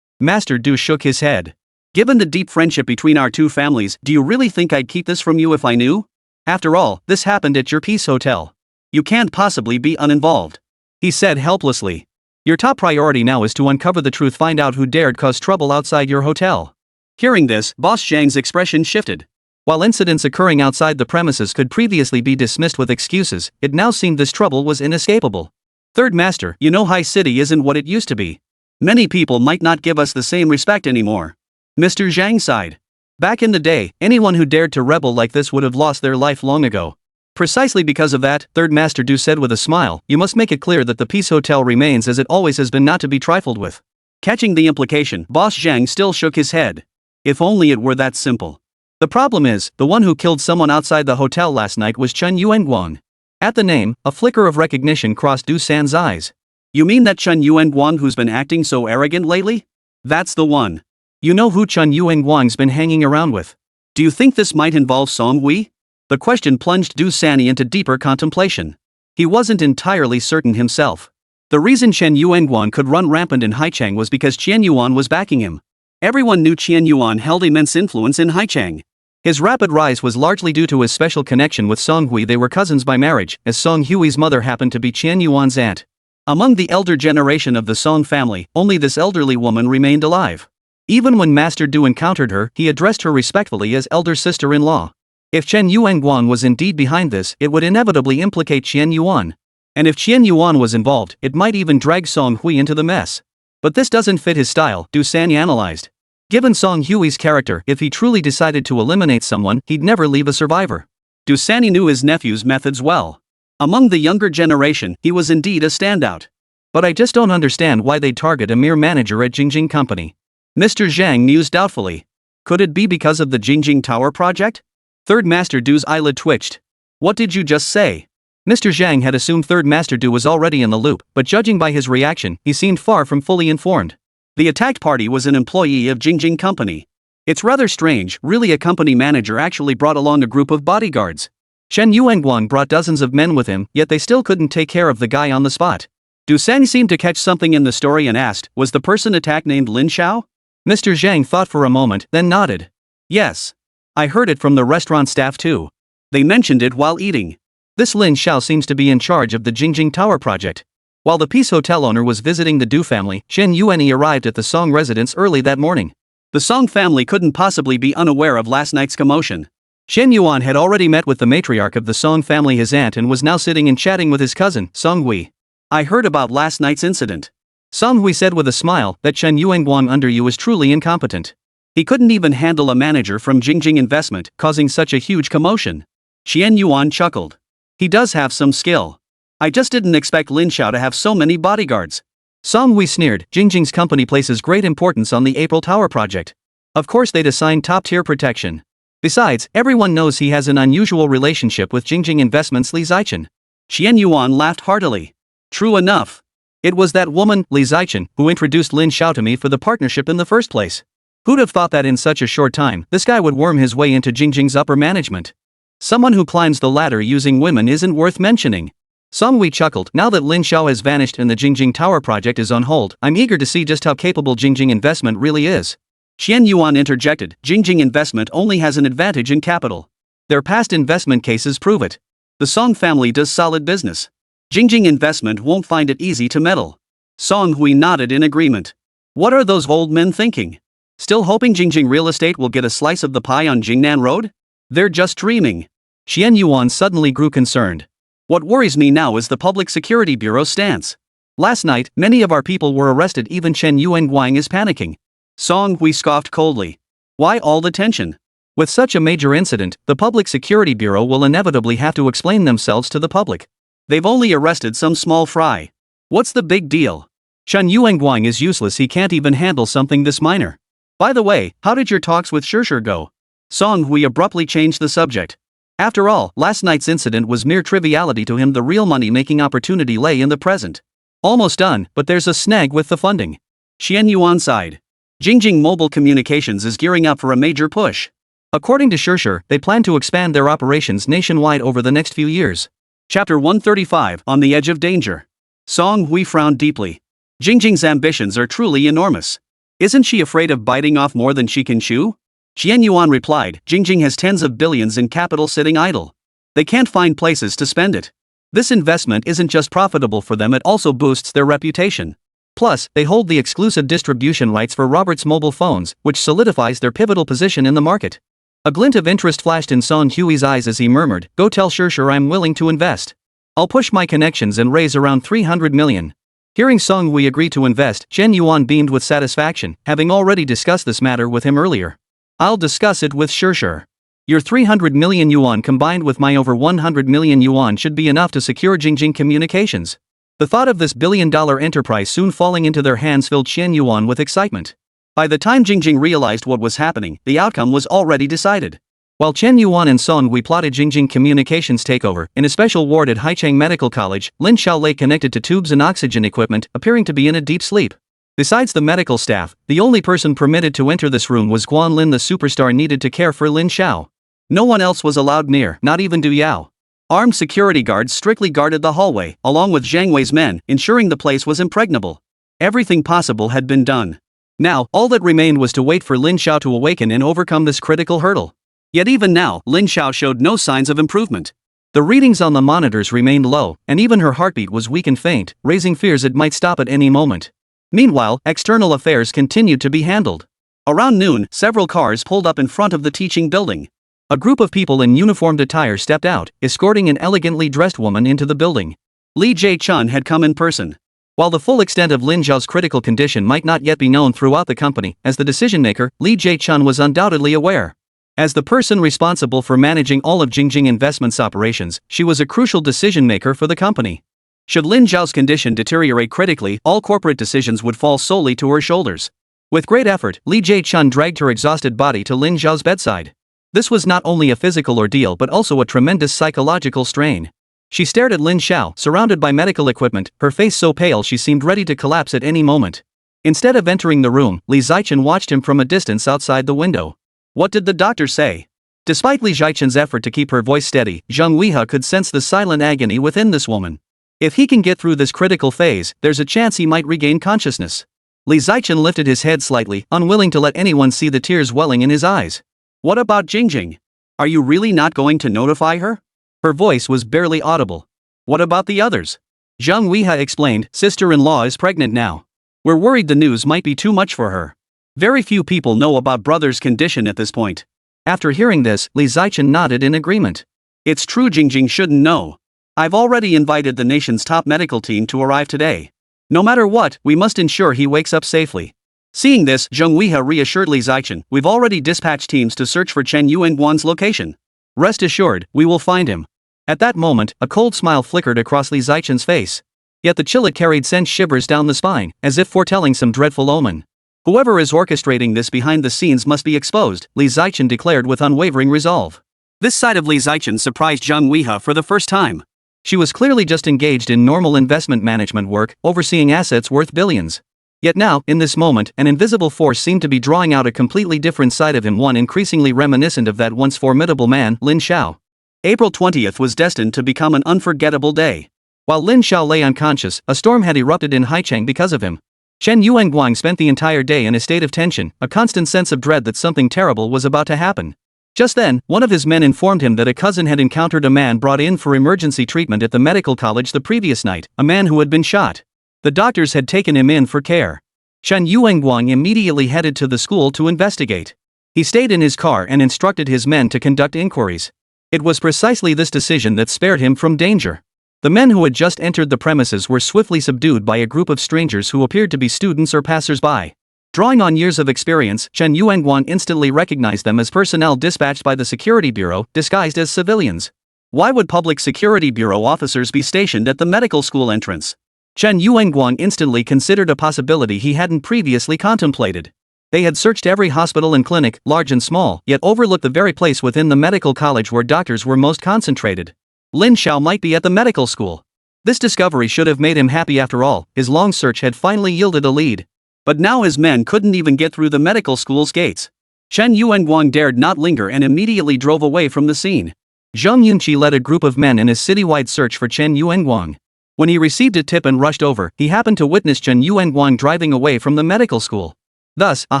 Master Du shook his head. Given the deep friendship between our two families, do you really think I'd keep this from you if I knew? After all, this happened at your Peace Hotel. You can't possibly be uninvolved. He said helplessly. Your top priority now is to uncover the truth, find out who dared cause trouble outside your hotel. Hearing this, Boss Zhang's expression shifted. While incidents occurring outside the premises could previously be dismissed with excuses, it now seemed this trouble was inescapable. Third Master, you know High City isn't what it used to be. Many people might not give us the same respect anymore. Mr. Zhang sighed. Back in the day, anyone who dared to rebel like this would have lost their life long ago. Precisely because of that, Third Master Du said with a smile, you must make it clear that the Peace Hotel remains as it always has been, not to be trifled with. Catching the implication, Boss Zhang still shook his head. If only it were that simple. The problem is, the one who killed someone outside the hotel last night was Chen Yuanguang. At the name, a flicker of recognition crossed Du San's eyes. You mean that Chen Yuanguang who's been acting so arrogant lately? That's the one. You know who Chen Yuanguang's been hanging around with. Do you think this might involve Song Hui? The question plunged Du Sanyi into deeper contemplation. He wasn't entirely certain himself. The reason Chen Yuanguang could run rampant in Haicheng was because Qian Yuan was backing him. Everyone knew Qian Yuan held immense influence in Haicheng. His rapid rise was largely due to his special connection with Song Hui. They were cousins by marriage, as Song Hui's mother happened to be Qian Yuan's aunt. Among the elder generation of the Song family, only this elderly woman remained alive. Even when Master Du encountered her, he addressed her respectfully as elder sister-in-law. If Chen Yuanguang was indeed behind this, it would inevitably implicate Qian Yuan. And if Qian Yuan was involved, it might even drag Song Hui into the mess. But this doesn't fit his style, Du Sanyi analyzed. Given Song Hui's character, if he truly decided to eliminate someone, he'd never leave a survivor. Du Sanyi knew his nephew's methods well. Among the younger generation, he was indeed a standout. But I just don't understand why they'd target a mere manager at Jingjing Company. Mr. Zhang mused doubtfully. Could it be because of the Jingjing Tower project? Third Master Du's eyelid twitched. What did you just say? Mr. Zhang had assumed Third Master Du was already in the loop, but judging by his reaction, he seemed far from fully informed. The attacked party was an employee of Jingjing Company. It's rather strange, really. A company manager actually brought along a group of bodyguards. Chen Yuanguang brought dozens of men with him, yet they still couldn't take care of the guy on the spot. Du Seng seemed to catch something in the story and asked, was the person attacked named Lin Xiao? Mr. Zhang thought for a moment, then nodded. Yes. I heard it from the restaurant staff too. They mentioned it while eating. This Lin Xiao seems to be in charge of the Jingjing Tower project. While the Peace Hotel owner was visiting the Du family, Shen Yuanyi arrived at the Song residence early that morning. The Song family couldn't possibly be unaware of last night's commotion. Shen Yuan had already met with the matriarch of the Song family, his aunt, and was now sitting and chatting with his cousin, Song Hui. I heard about last night's incident. Song Hui said with a smile that Chen Yuanguang under you is truly incompetent. He couldn't even handle a manager from Jingjing Investment, causing such a huge commotion. Xian Yuan chuckled. He does have some skill. I just didn't expect Lin Xiao to have so many bodyguards. Song Hui sneered. Jingjing's company places great importance on the April Tower project. Of course they'd assign top-tier protection. Besides, everyone knows he has an unusual relationship with Jingjing Investment's Li Zichen. Xian Yuan laughed heartily. True enough. It was that woman, Li Zichen, who introduced Lin Xiao to me for the partnership in the first place. Who'd have thought that in such a short time, this guy would worm his way into Jingjing's upper management? Someone who climbs the ladder using women isn't worth mentioning. Song Hui chuckled. Now that Lin Xiao has vanished and the Jingjing Tower project is on hold, I'm eager to see just how capable Jingjing Investment really is. Xian Yuan interjected. Jingjing Investment only has an advantage in capital. Their past investment cases prove it. The Song family does solid business. Jingjing Investment won't find it easy to meddle. Song Hui nodded in agreement. What are those old men thinking? Still hoping Jingjing Real Estate will get a slice of the pie on Jingnan Road? They're just dreaming. Xian Yuan suddenly grew concerned. What worries me now is the Public Security Bureau's stance. Last night, many of our people were arrested. Even Chen Yuanguang is panicking. Song Hui scoffed coldly. Why all the tension? With such a major incident, the Public Security Bureau will inevitably have to explain themselves to the public. They've only arrested some small fry. What's the big deal? Chen Yuanguang is useless. He can't even handle something this minor. By the way, how did your talks with Shishir go? Song Hui abruptly changed the subject. After all, last night's incident was mere triviality to him. The real money-making opportunity lay in the present. Almost done, but there's a snag with the funding. Xian Yuan sighed. Jingjing Mobile Communications is gearing up for a major push. According to Shishir, they plan to expand their operations nationwide over the next few years. Chapter 135, On the Edge of Danger. Song Hui frowned deeply. Jingjing's ambitions are truly enormous. Isn't she afraid of biting off more than she can chew? Xian Yuan replied, Jingjing has tens of billions in capital sitting idle. They can't find places to spend it. This investment isn't just profitable for them, it also boosts their reputation. Plus, they hold the exclusive distribution rights for Robert's mobile phones, which solidifies their pivotal position in the market. A glint of interest flashed in Song Hui's eyes as he murmured, Go tell Shishir I'm willing to invest. I'll push my connections and raise around 300 million. Hearing Song Hui agree to invest, Chen Yuan beamed with satisfaction, having already discussed this matter with him earlier. I'll discuss it with Shishir. Your 300 million yuan combined with my over 100 million yuan should be enough to secure Jingjing Communications. The thought of this billion-dollar enterprise soon falling into their hands filled Chen Yuan with excitement. By the time Jingjing realized what was happening, the outcome was already decided. While Chen Yuan and Song Hui plotted Jingjing Communications takeover, in a special ward at Haicheng Medical College, Lin Xiao lay connected to tubes and oxygen equipment, appearing to be in a deep sleep. Besides the medical staff, the only person permitted to enter this room was Guan Lin, the superstar needed to care for Lin Xiao. No one else was allowed near, not even Du Yao. Armed security guards strictly guarded the hallway, along with Zhang Wei's men, ensuring the place was impregnable. Everything possible had been done. Now, all that remained was to wait for Lin Xiao to awaken and overcome this critical hurdle. Yet even now, Lin Xiao showed no signs of improvement. The readings on the monitors remained low, and even her heartbeat was weak and faint, raising fears it might stop at any moment. Meanwhile, external affairs continued to be handled. Around noon, several cars pulled up in front of the teaching building. A group of people in uniformed attire stepped out, escorting an elegantly dressed woman into the building. Li Jie-chun had come in person. While the full extent of Lin Xiao's critical condition might not yet be known throughout the company, as the decision-maker, Li Jie-chun was undoubtedly aware. As the person responsible for managing all of Jingjing Investment's operations, she was a crucial decision-maker for the company. Should Lin Xiao's condition deteriorate critically, all corporate decisions would fall solely to her shoulders. With great effort, Li Jie-chun dragged her exhausted body to Lin Xiao's bedside. This was not only a physical ordeal but also a tremendous psychological strain. She stared at Lin Xiao, surrounded by medical equipment, her face so pale she seemed ready to collapse at any moment. Instead of entering the room, Li Zichen watched him from a distance outside the window. What did the doctor say? Despite Li Zichen's effort to keep her voice steady, Zhang Weihe could sense the silent agony within this woman. If he can get through this critical phase, there's a chance he might regain consciousness. Li Zichen lifted his head slightly, unwilling to let anyone see the tears welling in his eyes. What about Jingjing? Are you really not going to notify her? Her voice was barely audible. What about the others? Zhang Weihe explained, sister-in-law is pregnant now. We're worried the news might be too much for her. Very few people know about brother's condition at this point. After hearing this, Li Zichen nodded in agreement. It's true Jingjing shouldn't know. I've already invited the nation's top medical team to arrive today. No matter what, we must ensure he wakes up safely. Seeing this, Zhang Weihe reassured Li Zichen, we've already dispatched teams to search for Chen Yuanguan's location. Rest assured, we will find him. At that moment, a cold smile flickered across Li Zichen's face. Yet the chill it carried sent shivers down the spine, as if foretelling some dreadful omen. Whoever is orchestrating this behind the scenes must be exposed, Li Zichen declared with unwavering resolve. This side of Li Zichen surprised Zhang Weihe for the first time. She was clearly just engaged in normal investment management work, overseeing assets worth billions. Yet now, in this moment, an invisible force seemed to be drawing out a completely different side of him, one increasingly reminiscent of that once formidable man, Lin Xiao. April 20th was destined to become an unforgettable day. While Lin Xiao lay unconscious, a storm had erupted in Haicheng because of him. Chen Yuanguang spent the entire day in a state of tension, a constant sense of dread that something terrible was about to happen. Just then, one of his men informed him that a cousin had encountered a man brought in for emergency treatment at the medical college the previous night, a man who had been shot. The doctors had taken him in for care. Chen Yuanguang immediately headed to the school to investigate. He stayed in his car and instructed his men to conduct inquiries. It was precisely this decision that spared him from danger. The men who had just entered the premises were swiftly subdued by a group of strangers who appeared to be students or passers-by. Drawing on years of experience, Chen Yuanguan instantly recognized them as personnel dispatched by the Security Bureau, disguised as civilians. Why would Public Security Bureau officers be stationed at the medical school entrance? Chen Yuanguan instantly considered a possibility he hadn't previously contemplated. They had searched every hospital and clinic, large and small, yet overlooked the very place within the medical college where doctors were most concentrated. Lin Xiao might be at the medical school. This discovery should have made him happy after all, his long search had finally yielded a lead. But now his men couldn't even get through the medical school's gates. Chen Yuanguang dared not linger and immediately drove away from the scene. Zhang Yunqi led a group of men in a citywide search for Chen Yuanguang. When he received a tip and rushed over, he happened to witness Chen Yuanguang driving away from the medical school. Thus, a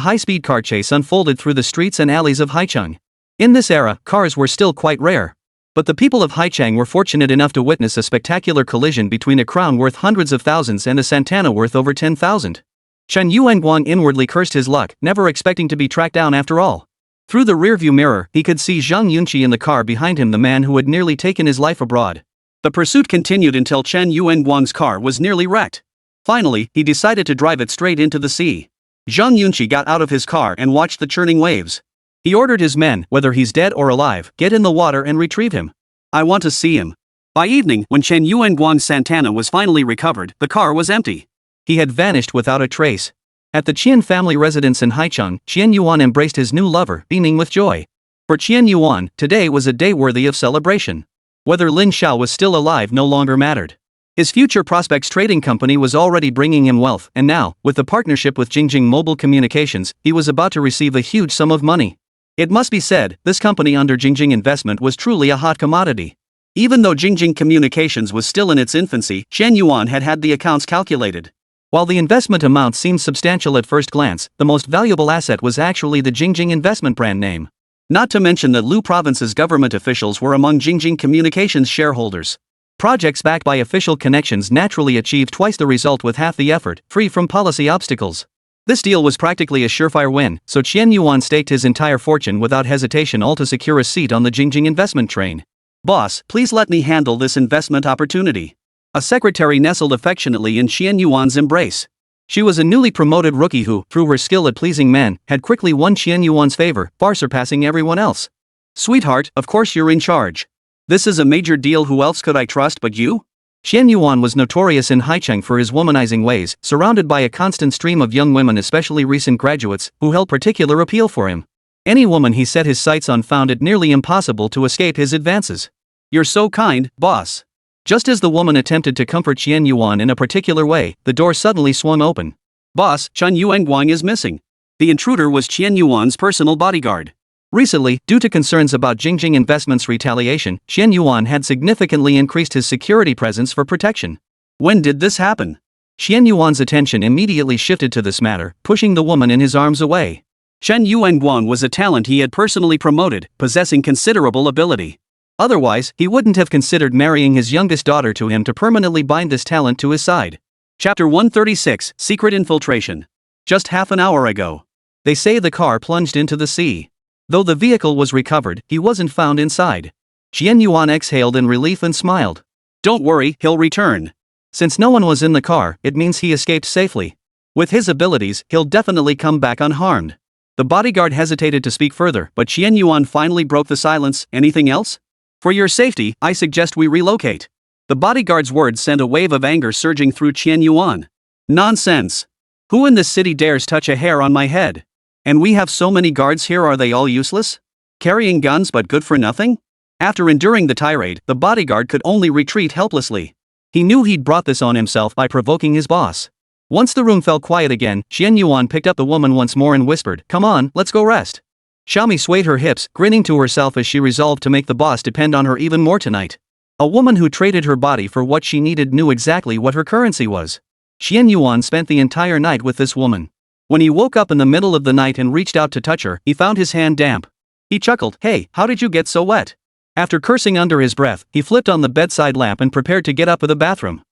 high-speed car chase unfolded through the streets and alleys of Haicheng. In this era, cars were still quite rare. But the people of Haicheng were fortunate enough to witness a spectacular collision between a crown worth hundreds of thousands and a Santana worth over 10,000. Chen Yuanguang inwardly cursed his luck, never expecting to be tracked down after all. Through the rearview mirror, he could see Zhang Yunqi in the car behind him, the man who had nearly taken his life abroad. The pursuit continued until Chen Yuanguang's car was nearly wrecked. Finally, he decided to drive it straight into the sea. Zhang Yunqi got out of his car and watched the churning waves. He ordered his men, whether he's dead or alive, get in the water and retrieve him. I want to see him. By evening, when Chen Yuanguang's Santana was finally recovered, the car was empty. He had vanished without a trace. At the Qian family residence in Haicheng, Qian Yuan embraced his new lover, beaming with joy. For Qian Yuan, today was a day worthy of celebration. Whether Lin Xiao was still alive no longer mattered. His future prospects trading company was already bringing him wealth, and now, with the partnership with Jingjing Mobile Communications, he was about to receive a huge sum of money. It must be said, this company under Jingjing Investment was truly a hot commodity. Even though Jingjing Communications was still in its infancy, Qian Yuan had had the accounts calculated. While the investment amount seemed substantial at first glance, the most valuable asset was actually the Jingjing Investment brand name. Not to mention that Lu Province's government officials were among Jingjing Communications shareholders. Projects backed by official connections naturally achieved twice the result with half the effort, free from policy obstacles. This deal was practically a surefire win, so Qian Yuan staked his entire fortune without hesitation, all to secure a seat on the Jingjing Investment train. Boss, please let me handle this investment opportunity. A secretary nestled affectionately in Qian Yuan's embrace. She was a newly promoted rookie who, through her skill at pleasing men, had quickly won Qian Yuan's favor, far surpassing everyone else. Sweetheart, of course you're in charge. This is a major deal, who else could I trust but you? Qian Yuan was notorious in Haicheng for his womanizing ways, surrounded by a constant stream of young women, especially recent graduates, who held particular appeal for him. Any woman he set his sights on found it nearly impossible to escape his advances. You're so kind, boss. Just as the woman attempted to comfort Qian Yuan in a particular way, the door suddenly swung open. Boss, Chen Yuanguang is missing. The intruder was Qian Yuan's personal bodyguard. Recently, due to concerns about Jingjing Investment's retaliation, Qian Yuan had significantly increased his security presence for protection. When did this happen? Qian Yuan's attention immediately shifted to this matter, pushing the woman in his arms away. Shen Yuanguang was a talent he had personally promoted, possessing considerable ability. Otherwise, he wouldn't have considered marrying his youngest daughter to him to permanently bind this talent to his side. Chapter 136, Secret Infiltration. Just half an hour ago. They say the car plunged into the sea. Though the vehicle was recovered, he wasn't found inside. Qian Yuan exhaled in relief and smiled. Don't worry, he'll return. Since no one was in the car, it means he escaped safely. With his abilities, he'll definitely come back unharmed. The bodyguard hesitated to speak further, but Qian Yuan finally broke the silence. Anything else? For your safety, I suggest we relocate. The bodyguard's words sent a wave of anger surging through Qian Yuan. Nonsense. Who in this city dares touch a hair on my head? And we have so many guards here, are they all useless? Carrying guns but good for nothing? After enduring the tirade, the bodyguard could only retreat helplessly. He knew he'd brought this on himself by provoking his boss. Once the room fell quiet again, Qian Yuan picked up the woman once more and whispered, "Come on, let's go rest." Xiaomi swayed her hips, grinning to herself as she resolved to make the boss depend on her even more tonight. A woman who traded her body for what she needed knew exactly what her currency was. Qian Yuan spent the entire night with this woman. When he woke up in the middle of the night and reached out to touch her, he found his hand damp. He chuckled, "Hey, how did you get so wet?" After cursing under his breath, he flipped on the bedside lamp and prepared to get up to the bathroom.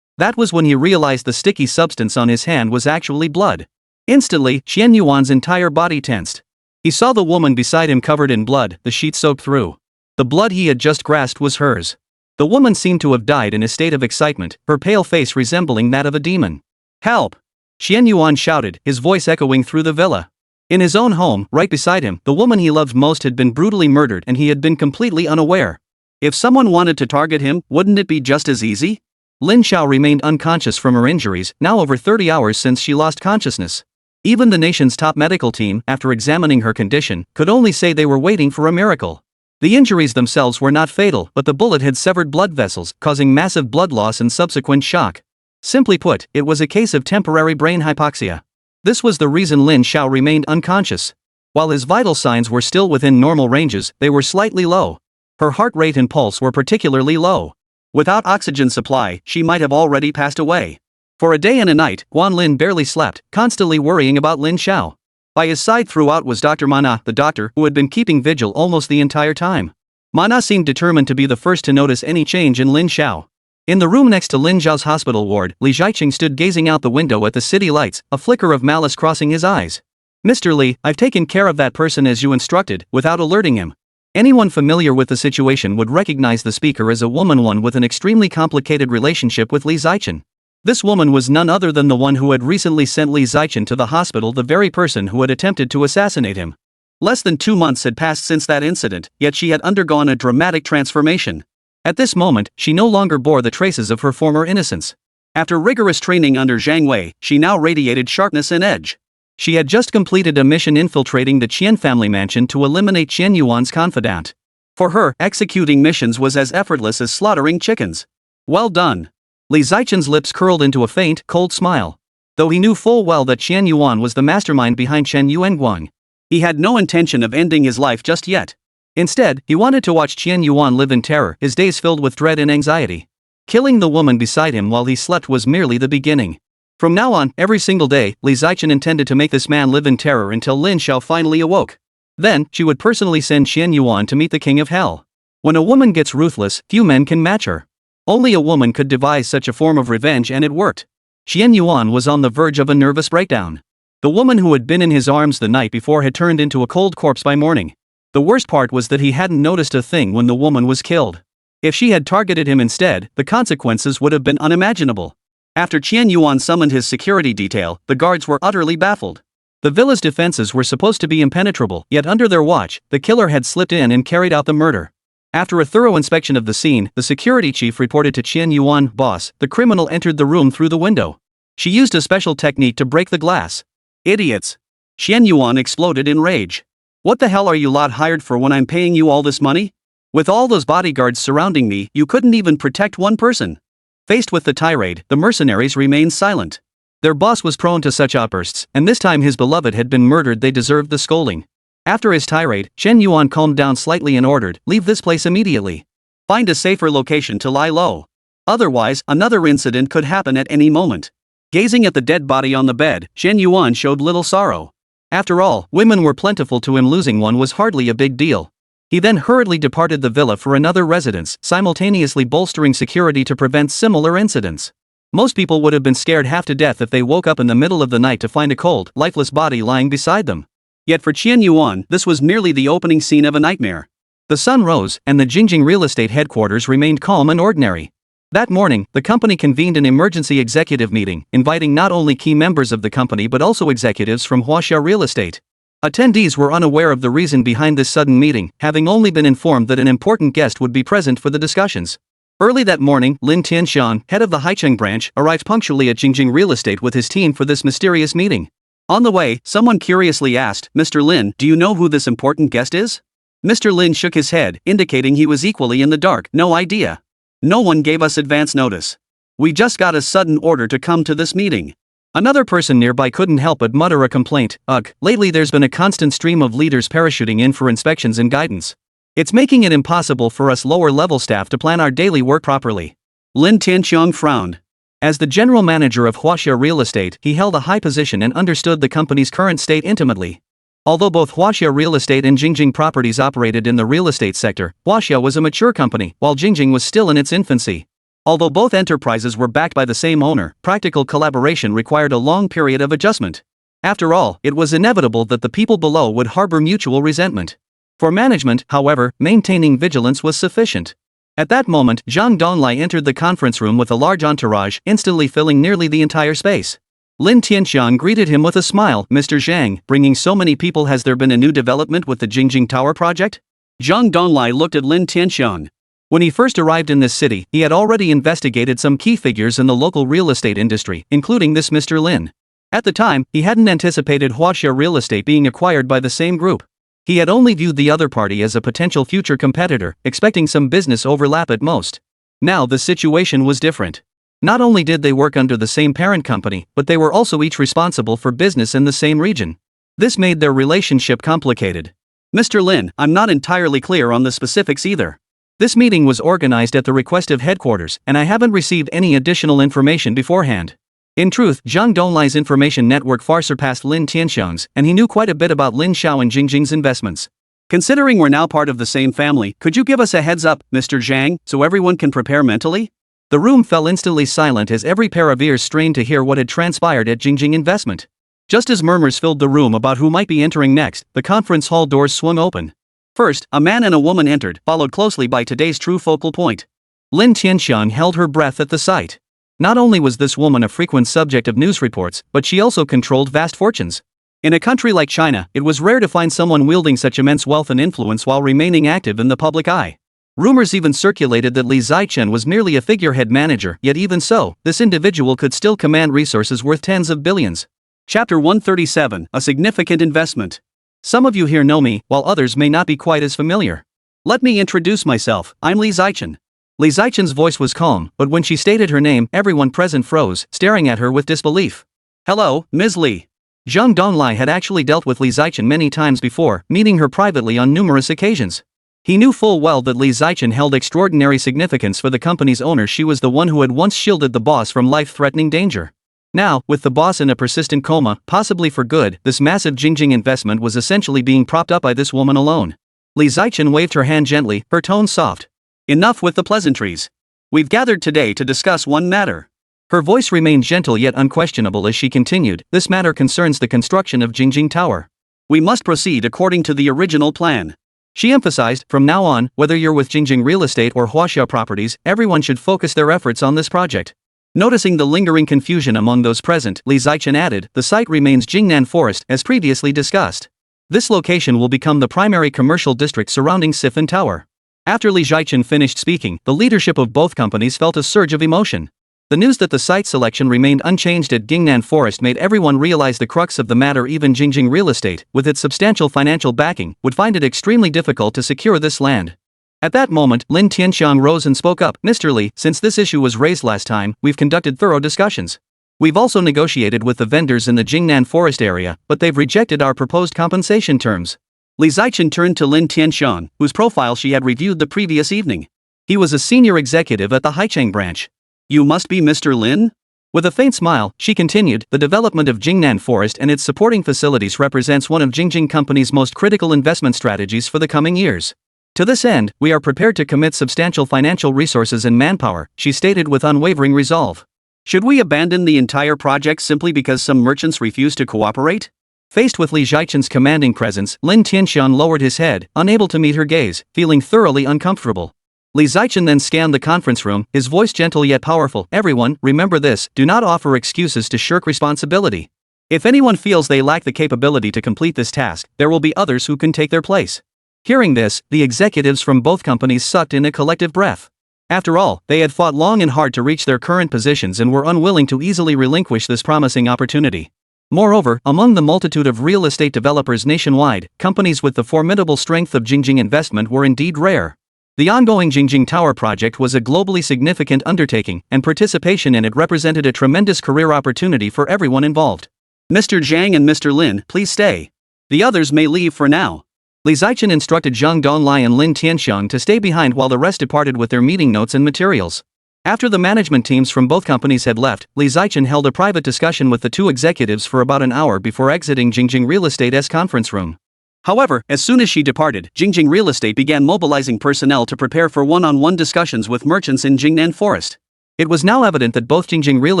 That was when he realized the sticky substance on his hand was actually blood. Instantly, Qian Yuan's entire body tensed. He saw the woman beside him covered in blood, the sheet soaked through. The blood he had just grasped was hers. The woman seemed to have died in a state of excitement, her pale face resembling that of a demon. "Help!" Qian Yuan shouted, his voice echoing through the villa. In his own home, right beside him, the woman he loved most had been brutally murdered and he had been completely unaware. If someone wanted to target him, wouldn't it be just as easy? Lin Xiao remained unconscious from her injuries, now over 30 hours since she lost consciousness. Even the nation's top medical team, after examining her condition, could only say they were waiting for a miracle. The injuries themselves were not fatal, but the bullet had severed blood vessels, causing massive blood loss and subsequent shock. Simply put, it was a case of temporary brain hypoxia. This was the reason Lin Xiao remained unconscious. While his vital signs were still within normal ranges, they were slightly low. Her heart rate and pulse were particularly low. Without oxygen supply, she might have already passed away. For a day and a night, Guan Lin barely slept, constantly worrying about Lin Xiao. By his side throughout was Dr. Manhwa, the doctor, who had been keeping vigil almost the entire time. Manhwa seemed determined to be the first to notice any change in Lin Xiao. In the room next to Lin Xiao's hospital ward, Li Zhiqing stood gazing out the window at the city lights, a flicker of malice crossing his eyes. "Mr. Li, I've taken care of that person as you instructed, without alerting him." Anyone familiar with the situation would recognize the speaker as a woman, one with an extremely complicated relationship with Li Zhiqing. This woman was none other than the one who had recently sent Li Zhiqing to the hospital, the very person who had attempted to assassinate him. Less than 2 months had passed since that incident, yet she had undergone a dramatic transformation. At this moment, she no longer bore the traces of her former innocence. After rigorous training under Zhang Wei, she now radiated sharpness and edge. She had just completed a mission infiltrating the Qian family mansion to eliminate Qian Yuan's confidant. For her, executing missions was as effortless as slaughtering chickens. Well done. Li Zhiqing's lips curled into a faint, cold smile. Though he knew full well that Qian Yuan was the mastermind behind Shen Yuanguang, he had no intention of ending his life just yet. Instead, he wanted to watch Qian Yuan live in terror, his days filled with dread and anxiety. Killing the woman beside him while he slept was merely the beginning. From now on, every single day, Li Zhiqing intended to make this man live in terror until Lin Xiao finally awoke. Then, she would personally send Qian Yuan to meet the king of hell. When a woman gets ruthless, few men can match her. Only a woman could devise such a form of revenge, and it worked. Qian Yuan was on the verge of a nervous breakdown. The woman who had been in his arms the night before had turned into a cold corpse by morning. The worst part was that he hadn't noticed a thing when the woman was killed. If she had targeted him instead, the consequences would have been unimaginable. After Qian Yuan summoned his security detail, the guards were utterly baffled. The villa's defenses were supposed to be impenetrable, yet under their watch, the killer had slipped in and carried out the murder. After a thorough inspection of the scene, the security chief reported to Qian Yuan, "Boss, the criminal entered the room through the window. She used a special technique to break the glass." "Idiots!" Qian Yuan exploded in rage. "What the hell are you lot hired for when I'm paying you all this money? With all those bodyguards surrounding me, you couldn't even protect one person." Faced with the tirade, the mercenaries remained silent. Their boss was prone to such outbursts, and this time his beloved had been murdered. They deserved the scolding. After his tirade, Shen Yuan calmed down slightly and ordered, "Leave this place immediately. Find a safer location to lie low." Otherwise, another incident could happen at any moment. Gazing at the dead body on the bed, Shen Yuan showed little sorrow. After all, women were plentiful to him, losing one was hardly a big deal. He then hurriedly departed the villa for another residence, simultaneously bolstering security to prevent similar incidents. Most people would have been scared half to death if they woke up in the middle of the night to find a cold, lifeless body lying beside them. Yet for Qian Yuan, this was merely the opening scene of a nightmare. The sun rose, and the Jingjing real estate headquarters remained calm and ordinary. That morning, the company convened an emergency executive meeting, inviting not only key members of the company but also executives from Huaxia Real Estate. Attendees were unaware of the reason behind this sudden meeting, having only been informed that an important guest would be present for the discussions. Early that morning, Lin Tianshan, head of the Haicheng branch, arrived punctually at Jingjing Real Estate with his team for this mysterious meeting. On the way, someone curiously asked, "Mr. Lin, do you know who this important guest is?" Mr. Lin shook his head, indicating he was equally in the dark. "No idea. No one gave us advance notice. We just got a sudden order to come to this meeting." Another person nearby couldn't help but mutter a complaint. "Ugh, lately there's been a constant stream of leaders parachuting in for inspections and guidance. It's making it impossible for us lower-level staff to plan our daily work properly." Lin Tianqiang frowned. As the general manager of Huaxia Real Estate, he held a high position and understood the company's current state intimately. Although both Huaxia Real Estate and Jingjing Properties operated in the real estate sector, Huaxia was a mature company, while Jingjing was still in its infancy. Although both enterprises were backed by the same owner, practical collaboration required a long period of adjustment. After all, it was inevitable that the people below would harbor mutual resentment. For management, however, maintaining vigilance was sufficient. At that moment, Zhang Donglai entered the conference room with a large entourage, instantly filling nearly the entire space. Lin Tianxiang greeted him with a smile. "Mr. Zhang, bringing so many people, has there been a new development with the Jingjing Tower project?" Zhang Donglai looked at Lin Tianxiang. When he first arrived in this city, he had already investigated some key figures in the local real estate industry, including this Mr. Lin. At the time, he hadn't anticipated Huaxia Real Estate being acquired by the same group. He had only viewed the other party as a potential future competitor, expecting some business overlap at most. Now the situation was different. Not only did they work under the same parent company, but they were also each responsible for business in the same region. This made their relationship complicated. "Mr. Lin, I'm not entirely clear on the specifics either. This meeting was organized at the request of headquarters, and I haven't received any additional information beforehand." In truth, Zhang Donglai's information network far surpassed Lin Tianxiang's, and he knew quite a bit about Lin Xiao and Jingjing's investments. "Considering we're now part of the same family, could you give us a heads up, Mr. Zhang, so everyone can prepare mentally?" The room fell instantly silent as every pair of ears strained to hear what had transpired at Jingjing Investment. Just as murmurs filled the room about who might be entering next, the conference hall doors swung open. First, a man and a woman entered, followed closely by today's true focal point. Lin Tianxiang held her breath at the sight. Not only was this woman a frequent subject of news reports, but she also controlled vast fortunes. In a country like China, it was rare to find someone wielding such immense wealth and influence while remaining active in the public eye. Rumors even circulated that Li Zichen was merely a figurehead manager, yet even so, this individual could still command resources worth tens of billions. Chapter 137, A Significant Investment. Some of you here know me, while others may not be quite as familiar. Let me introduce myself, I'm Li Zichen. Li Zichen's voice was calm, but when she stated her name, everyone present froze, staring at her with disbelief. "Hello, Ms. Li." Zhang Donglai had actually dealt with Li Zichen many times before, meeting her privately on numerous occasions. He knew full well that Li Zichen held extraordinary significance for the company's owner. She was the one who had once shielded the boss from life-threatening danger. Now, with the boss in a persistent coma, possibly for good, this massive Jingjing investment was essentially being propped up by this woman alone. Li Zichen waved her hand gently, her tone soft. "Enough with the pleasantries. We've gathered today to discuss one matter." Her voice remained gentle yet unquestionable as she continued, "This matter concerns the construction of Jingjing Tower. We must proceed according to the original plan." She emphasized, "From now on, whether you're with Jingjing Real Estate or Huaxia Properties, everyone should focus their efforts on this project." Noticing the lingering confusion among those present, Li Zichen added, "The site remains Jingnan Forest, as previously discussed. This location will become the primary commercial district surrounding Siphon Tower." After Li Zichen finished speaking, the leadership of both companies felt a surge of emotion. The news that the site selection remained unchanged at Jingnan Forest made everyone realize the crux of the matter. Even Jingjing Real Estate, with its substantial financial backing, would find it extremely difficult to secure this land. At that moment, Lin Tianxiang rose and spoke up, "Mr. Li, since this issue was raised last time, we've conducted thorough discussions. We've also negotiated with the vendors in the Jingnan Forest area, but they've rejected our proposed compensation terms." Li Zichen turned to Lin Tianxiang, whose profile she had reviewed the previous evening. He was a senior executive at the Haicheng branch. You must be Mr. Lin? With a faint smile, she continued, the development of Jingnan Forest and its supporting facilities represents one of Jingjing Company's most critical investment strategies for the coming years. To this end, we are prepared to commit substantial financial resources and manpower, she stated with unwavering resolve. Should we abandon the entire project simply because some merchants refuse to cooperate? Faced with Li Zhaichen's commanding presence, Lin Tianxian lowered his head, unable to meet her gaze, feeling thoroughly uncomfortable. Li Zhaichen then scanned the conference room, his voice gentle yet powerful. Everyone, remember this, do not offer excuses to shirk responsibility. If anyone feels they lack the capability to complete this task, there will be others who can take their place. Hearing this, the executives from both companies sucked in a collective breath. After all, they had fought long and hard to reach their current positions and were unwilling to easily relinquish this promising opportunity. Moreover, among the multitude of real estate developers nationwide, companies with the formidable strength of Jingjing investment were indeed rare. The ongoing Jingjing Tower project was a globally significant undertaking, and participation in it represented a tremendous career opportunity for everyone involved. Mr. Zhang and Mr. Lin, please stay. The others may leave for now. Li Zhaichen instructed Zhang Donglai and Lin Tianxiang to stay behind while the rest departed with their meeting notes and materials. After the management teams from both companies had left, Li Zhaichen held a private discussion with the two executives for about an hour before exiting Jingjing Real Estate's conference room. However, as soon as she departed, Jingjing Real Estate began mobilizing personnel to prepare for one-on-one discussions with merchants in Jingnan Forest. It was now evident that both Jingjing Real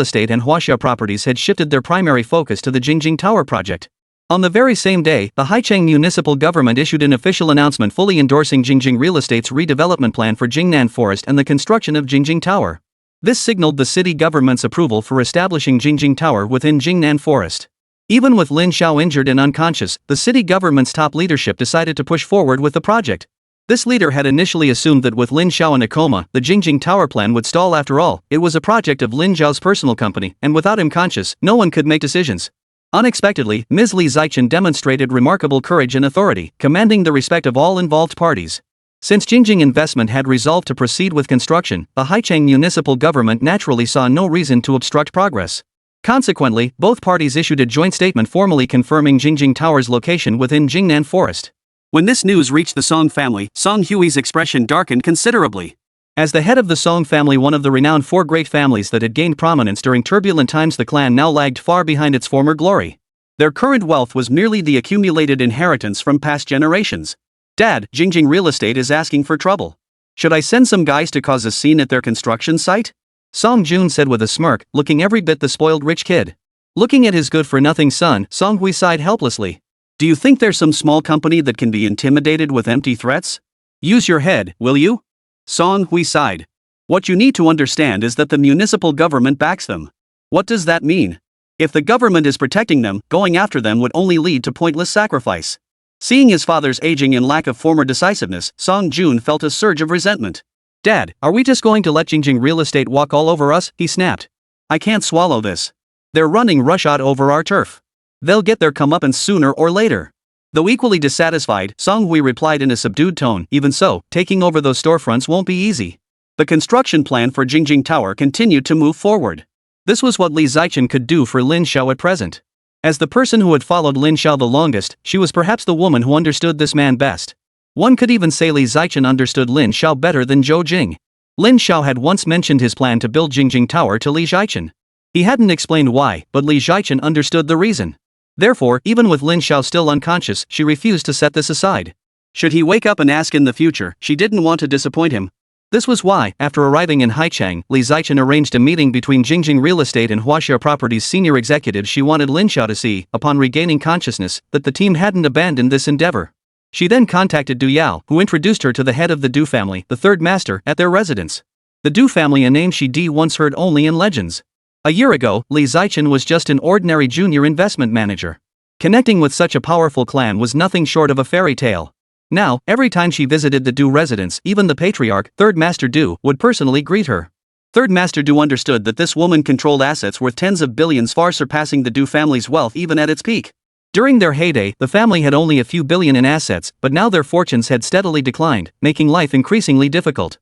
Estate and Huaxia Properties had shifted their primary focus to the Jingjing Tower project. On the very same day, the Haicheng municipal government issued an official announcement fully endorsing Jingjing Real Estate's redevelopment plan for Jingnan Forest and the construction of Jingjing Tower. This signaled the city government's approval for establishing Jingjing Tower within Jingnan Forest. Even with Lin Xiao injured and unconscious, the city government's top leadership decided to push forward with the project. This leader had initially assumed that with Lin Xiao in a coma, the Jingjing Tower plan would stall. After all, it was a project of Lin Xiao's personal company, and without him conscious, no one could make decisions. Unexpectedly, Ms. Li Zhaichen demonstrated remarkable courage and authority, commanding the respect of all involved parties. Since Jingjing Investment had resolved to proceed with construction, the Haicheng municipal government naturally saw no reason to obstruct progress. Consequently, both parties issued a joint statement formally confirming Jingjing Tower's location within Jingnan Forest. When this news reached the Song family, Song Hui's expression darkened considerably. As the head of the Song family, one of the renowned four great families that had gained prominence during turbulent times, the clan now lagged far behind its former glory. Their current wealth was merely the accumulated inheritance from past generations. Dad, Jingjing Real Estate is asking for trouble. Should I send some guys to cause a scene at their construction site? Song Jun said with a smirk, looking every bit the spoiled rich kid. Looking at his good-for-nothing son, Song Hui sighed helplessly. Do you think there's some small company that can be intimidated with empty threats? Use your head, will you? Song Hui sighed. What you need to understand is that the municipal government backs them. What does that mean? If the government is protecting them, going after them would only lead to pointless sacrifice. Seeing his father's aging and lack of former decisiveness, Song Jun felt a surge of resentment. Dad, are we just going to let Jingjing Real Estate walk all over us? He snapped. I can't swallow this. They're running roughshod over our turf. They'll get their comeuppance sooner or later. Though equally dissatisfied, Song Hui replied in a subdued tone, even so, taking over those storefronts won't be easy. The construction plan for Jingjing Tower continued to move forward. This was what Li Zhaichen could do for Lin Xiao at present. As the person who had followed Lin Xiao the longest, she was perhaps the woman who understood this man best. One could even say Li Zhaichen understood Lin Xiao better than Zhou Jing. Lin Xiao had once mentioned his plan to build Jingjing Tower to Li Zhaichen. He hadn't explained why, but Li Zhaichen understood the reason. Therefore, even with Lin Xiao still unconscious, she refused to set this aside. Should he wake up and ask in the future, she didn't want to disappoint him. This was why, after arriving in Haicheng, Li Zhaichen arranged a meeting between Jingjing Real Estate and Huaxia Properties senior executives. She wanted Lin Xiao to see, upon regaining consciousness, that the team hadn't abandoned this endeavor. She then contacted Du Yao, who introduced her to the head of the Du family, the third master, at their residence. The Du family, a name she once heard only in legends. A year ago, Li Zhaichen was just an ordinary junior investment manager. Connecting with such a powerful clan was nothing short of a fairy tale. Now, every time she visited the Du residence, even the patriarch, Third Master Du, would personally greet her. Third Master Du understood that this woman controlled assets worth tens of billions, far surpassing the Du family's wealth even at its peak. During their heyday, the family had only a few billion in assets, but now their fortunes had steadily declined, making life increasingly difficult.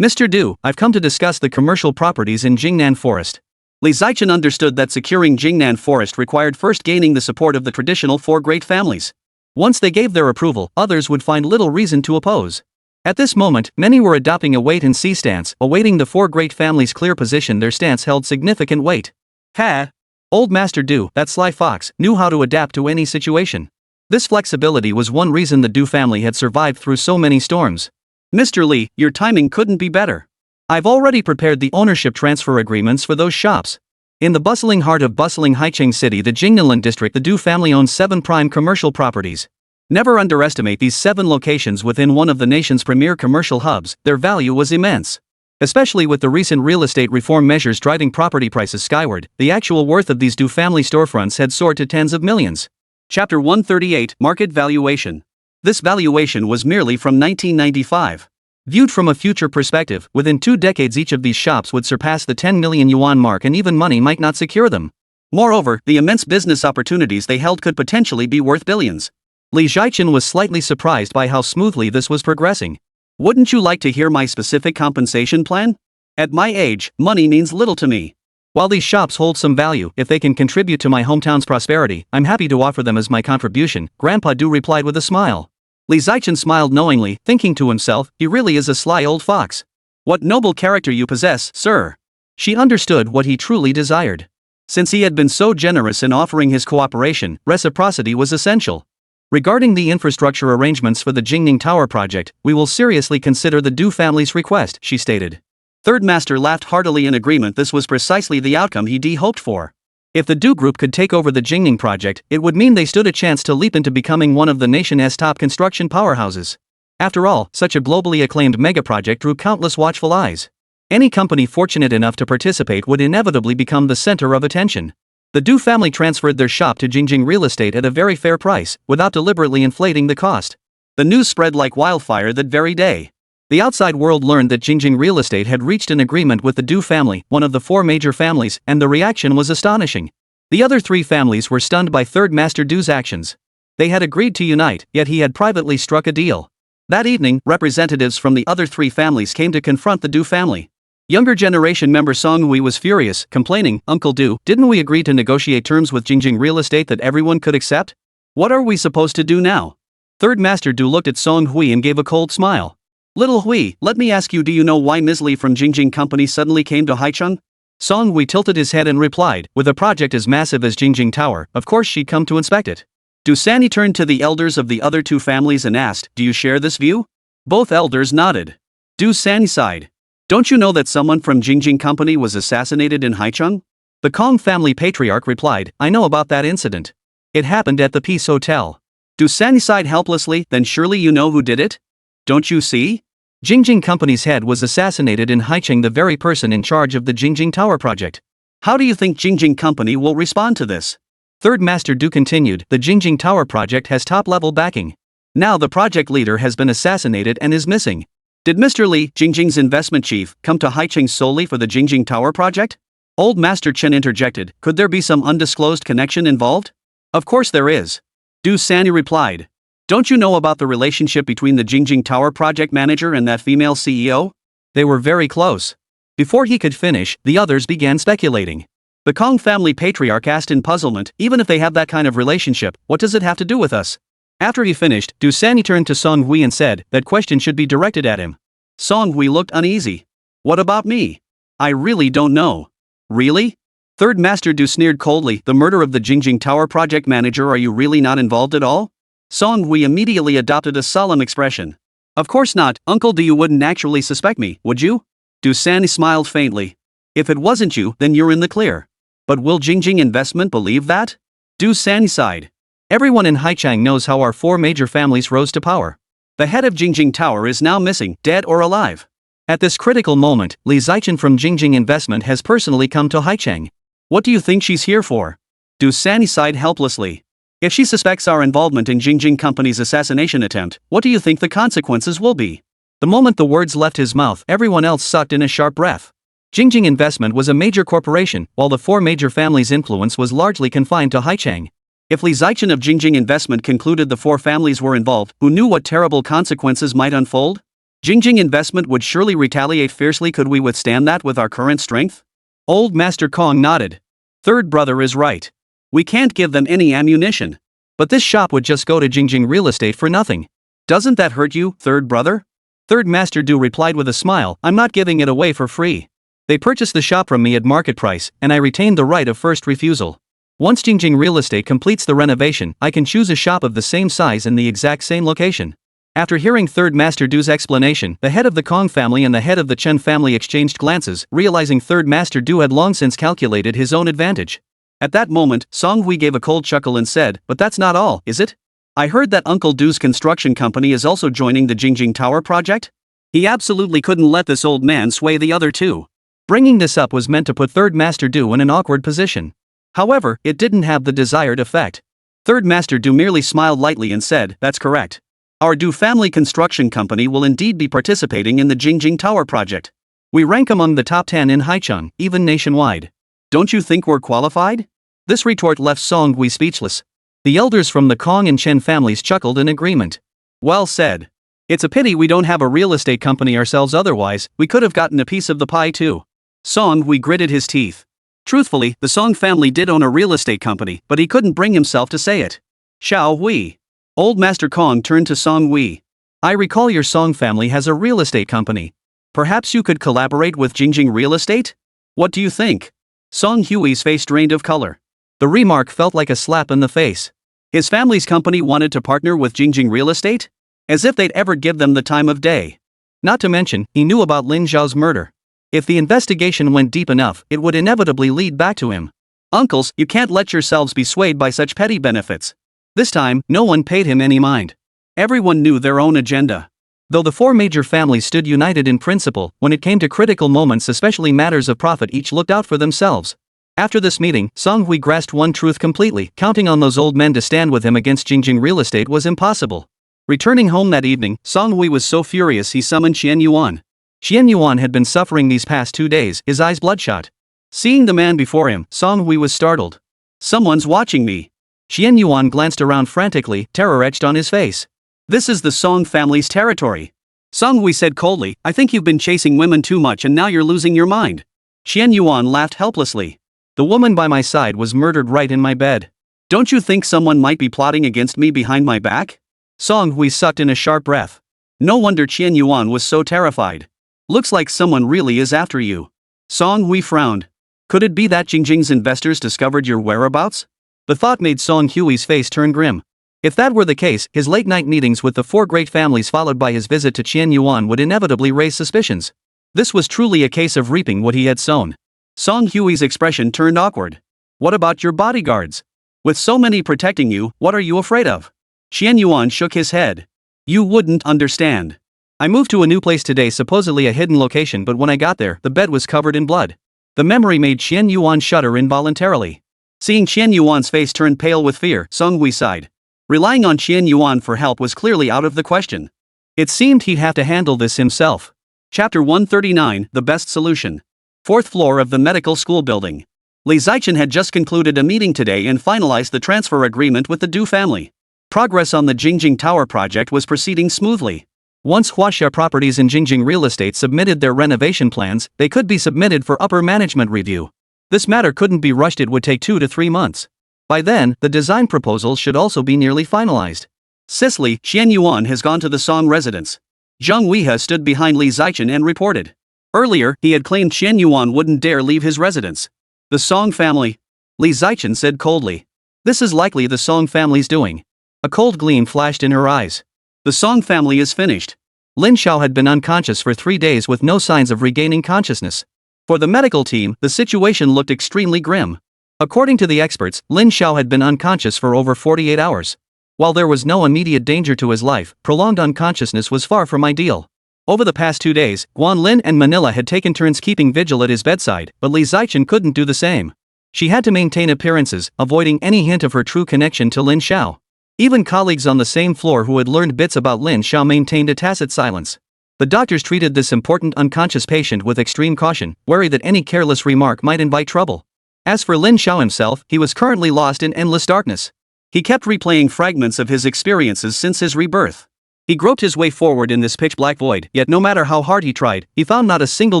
Mr. Du, I've come to discuss the commercial properties in Jingnan Forest. Li Zhaichen understood that securing Jingnan Forest required first gaining the support of the traditional four great families. Once they gave their approval, others would find little reason to oppose. At this moment, many were adopting a wait-and-see stance, awaiting the four great families' clear position. Their stance held significant weight. Ha! Old Master Du, that sly fox, knew how to adapt to any situation. This flexibility was one reason the Du family had survived through so many storms. Mr. Lee, your timing couldn't be better. I've already prepared the ownership transfer agreements for those shops. In the bustling heart of bustling Haicheng City, the Jingnalan district, the Du family owns 7 prime commercial properties. Never underestimate these 7 locations within one of the nation's premier commercial hubs. Their value was immense. Especially with the recent real estate reform measures driving property prices skyward, the actual worth of these Du family storefronts had soared to tens of millions. Chapter 138, Market Valuation. This valuation was merely from 1995. Viewed from a future perspective, within 2 decades each of these shops would surpass the 10 million yuan mark, and even money might not secure them. Moreover, the immense business opportunities they held could potentially be worth billions. Li Zhichen was slightly surprised by how smoothly this was progressing. Wouldn't you like to hear my specific compensation plan? At my age, money means little to me. While these shops hold some value, if they can contribute to my hometown's prosperity, I'm happy to offer them as my contribution, Grandpa Du replied with a smile. Li Zhichen smiled knowingly, thinking to himself, he really is a sly old fox. What noble character you possess, sir. She understood what he truly desired. Since he had been so generous in offering his cooperation, reciprocity was essential. Regarding the infrastructure arrangements for the Jingning Tower project, we will seriously consider the Du family's request, she stated. Third Master laughed heartily in agreement. This was precisely the outcome he hoped for. If the Du group could take over the Jingning project, it would mean they stood a chance to leap into becoming one of the nation's top construction powerhouses. After all, such a globally acclaimed mega-project drew countless watchful eyes. Any company fortunate enough to participate would inevitably become the center of attention. The Du family transferred their shop to Jingjing Real Estate at a very fair price, without deliberately inflating the cost. The news spread like wildfire that very day. The outside world learned that Jingjing Real Estate had reached an agreement with the Du family, one of the 4 major families, and the reaction was astonishing. The other 3 families were stunned by Third Master Du's actions. They had agreed to unite, yet he had privately struck a deal. That evening, representatives from the other 3 families came to confront the Du family. Younger generation member Song Hui was furious, complaining, Uncle Du, didn't we agree to negotiate terms with Jingjing Real Estate that everyone could accept? What are we supposed to do now? Third Master Du looked at Song Hui and gave a cold smile. Little Hui, let me ask you, do you know why Ms. Li from Jingjing Company suddenly came to Haicheng? Song Hui tilted his head and replied, with a project as massive as Jingjing Tower, of course she'd come to inspect it. Du Sanyi turned to the elders of the other 2 families and asked, do you share this view? Both elders nodded. Du Sanyi sighed. Don't you know that someone from Jingjing Company was assassinated in Haicheng? The Kong family patriarch replied, I know about that incident. It happened at the Peace Hotel. Du Sanyi sighed helplessly, then surely you know who did it? Don't you see? Jingjing Company's head was assassinated in Haicheng, the very person in charge of the Jingjing Tower project. How do you think Jingjing Company will respond to this? Third Master Du continued, the Jingjing Tower project has top-level backing. Now the project leader has been assassinated and is missing. Did Mr. Li, Jingjing's investment chief, come to Haicheng solely for the Jingjing Tower project? Old Master Chen interjected, could there be some undisclosed connection involved? Of course there is. Du Sanyi replied. Don't you know about the relationship between the Jingjing Tower project manager and that female CEO? They were very close. Before he could finish, the others began speculating. The Kong family patriarch asked in puzzlement, even if they have that kind of relationship, what does it have to do with us? After he finished, Du Sanyi turned to Song Hui and said, that question should be directed at him. Song Hui looked uneasy. What about me? I really don't know. Really? Third Master Du sneered coldly, the murder of the Jingjing Tower project manager, are you really not involved at all? Song Hui immediately adopted a solemn expression. Of course not, Uncle Du, you wouldn't actually suspect me, would you? Du Sanyi smiled faintly. If it wasn't you, then you're in the clear. But will Jingjing Investment believe that? Du Sanyi sighed. Everyone in Haicheng knows how our 4 major families rose to power. The head of Jingjing Tower is now missing, dead or alive. At this critical moment, Li Zhichen from Jingjing Investment has personally come to Haicheng. What do you think she's here for? Du Sanyi sighed helplessly. If she suspects our involvement in Jingjing Company's assassination attempt, what do you think the consequences will be? The moment the words left his mouth, everyone else sucked in a sharp breath. Jingjing Investment was a major corporation, while the 4 major families' influence was largely confined to Haicheng. If Li Zhichen of Jingjing Investment concluded the 4 families were involved, who knew what terrible consequences might unfold? Jingjing Investment would surely retaliate fiercely. Could we withstand that with our current strength? Old Master Kong nodded. Third brother is right. We can't give them any ammunition. But this shop would just go to Jingjing Real Estate for nothing. Doesn't that hurt you, third brother? Third Master Du replied with a smile, I'm not giving it away for free. They purchased the shop from me at market price, and I retained the right of first refusal. Once Jingjing Real Estate completes the renovation, I can choose a shop of the same size in the exact same location. After hearing Third Master Du's explanation, the head of the Kong family and the head of the Chen family exchanged glances, realizing Third Master Du had long since calculated his own advantage. At that moment, Song Hui gave a cold chuckle and said, but that's not all, is it? I heard that Uncle Du's construction company is also joining the Jingjing Tower project? He absolutely couldn't let this old man sway the other two. Bringing this up was meant to put Third Master Du in an awkward position. However, it didn't have the desired effect. Third Master Du merely smiled lightly and said, that's correct. Our Du family construction company will indeed be participating in the Jingjing Tower project. We rank among the top 10 in Haicheng, even nationwide. Don't you think we're qualified? This retort left Song Hui speechless. The elders from the Kong and Chen families chuckled in agreement. Well said. It's a pity we don't have a real estate company ourselves, otherwise, we could have gotten a piece of the pie too. Song Hui gritted his teeth. Truthfully, the Song family did own a real estate company, but he couldn't bring himself to say it. Xiao Hui. Old Master Kong turned to Song Hui. I recall your Song family has a real estate company. Perhaps you could collaborate with Jingjing Real Estate? What do you think? Song Hui's face drained of color. The remark felt like a slap in the face. His family's company wanted to partner with Jingjing Real Estate? As if they'd ever give them the time of day. Not to mention, he knew about Lin Zhao's murder. If the investigation went deep enough, it would inevitably lead back to him. Uncles, you can't let yourselves be swayed by such petty benefits. This time, no one paid him any mind. Everyone knew their own agenda. Though the four major families stood united in principle, when it came to critical moments, especially matters of profit, each looked out for themselves. After this meeting, Song Hui grasped one truth completely: counting on those old men to stand with him against Jingjing Real Estate was impossible. Returning home that evening, Song Hui was so furious he summoned Qian Yuan. Qian Yuan had been suffering these past 2 days, his eyes bloodshot. Seeing the man before him, Song Hui was startled. Someone's watching me. Qian Yuan glanced around frantically, terror etched on his face. This is the Song family's territory. Song Hui said coldly, I think you've been chasing women too much and now you're losing your mind. Qian Yuan laughed helplessly. The woman by my side was murdered right in my bed. Don't you think someone might be plotting against me behind my back? Song Hui sucked in a sharp breath. No wonder Qian Yuan was so terrified. Looks like someone really is after you. Song Hui frowned. Could it be that Jingjing's investors discovered your whereabouts? The thought made Song Hui's face turn grim. If that were the case, his late-night meetings with the four great families followed by his visit to Qian Yuan would inevitably raise suspicions. This was truly a case of reaping what he had sown. Song Hui's expression turned awkward. What about your bodyguards? With so many protecting you, what are you afraid of? Qian Yuan shook his head. You wouldn't understand. I moved to a new place today, supposedly a hidden location, but when I got there, the bed was covered in blood. The memory made Qian Yuan shudder involuntarily. Seeing Qian Yuan's face turn pale with fear, Song Hui sighed. Relying on Qian Yuan for help was clearly out of the question. It seemed he'd have to handle this himself. Chapter 139, The Best Solution. 4th floor of the medical school building. Li Zichen had just concluded a meeting today and finalized the transfer agreement with the Du family. Progress on the Jingjing Tower project was proceeding smoothly. Once Huaxia Properties and Jingjing Real Estate submitted their renovation plans, they could be submitted for upper management review. This matter couldn't be rushed, it would take 2 to 3 months. By then, the design proposals should also be nearly finalized. Sicily, Qian Yuan has gone to the Song residence. Zhang Weihe stood behind Li Zichen and reported. Earlier, he had claimed Qian Yuan wouldn't dare leave his residence. The Song family? Li Zichen said coldly. This is likely the Song family's doing. A cold gleam flashed in her eyes. The Song family is finished. Lin Xiao had been unconscious for 3 days with no signs of regaining consciousness. For the medical team, the situation looked extremely grim. According to the experts, Lin Xiao had been unconscious for over 48 hours. While there was no immediate danger to his life, prolonged unconsciousness was far from ideal. Over the past 2 days, Guan Lin and Manila had taken turns keeping vigil at his bedside, but Li Zichen couldn't do the same. She had to maintain appearances, avoiding any hint of her true connection to Lin Xiao. Even colleagues on the same floor who had learned bits about Lin Xiao maintained a tacit silence. The doctors treated this important unconscious patient with extreme caution, worried that any careless remark might invite trouble. As for Lin Xiao himself, he was currently lost in endless darkness. He kept replaying fragments of his experiences since his rebirth. He groped his way forward in this pitch-black void, yet no matter how hard he tried, he found not a single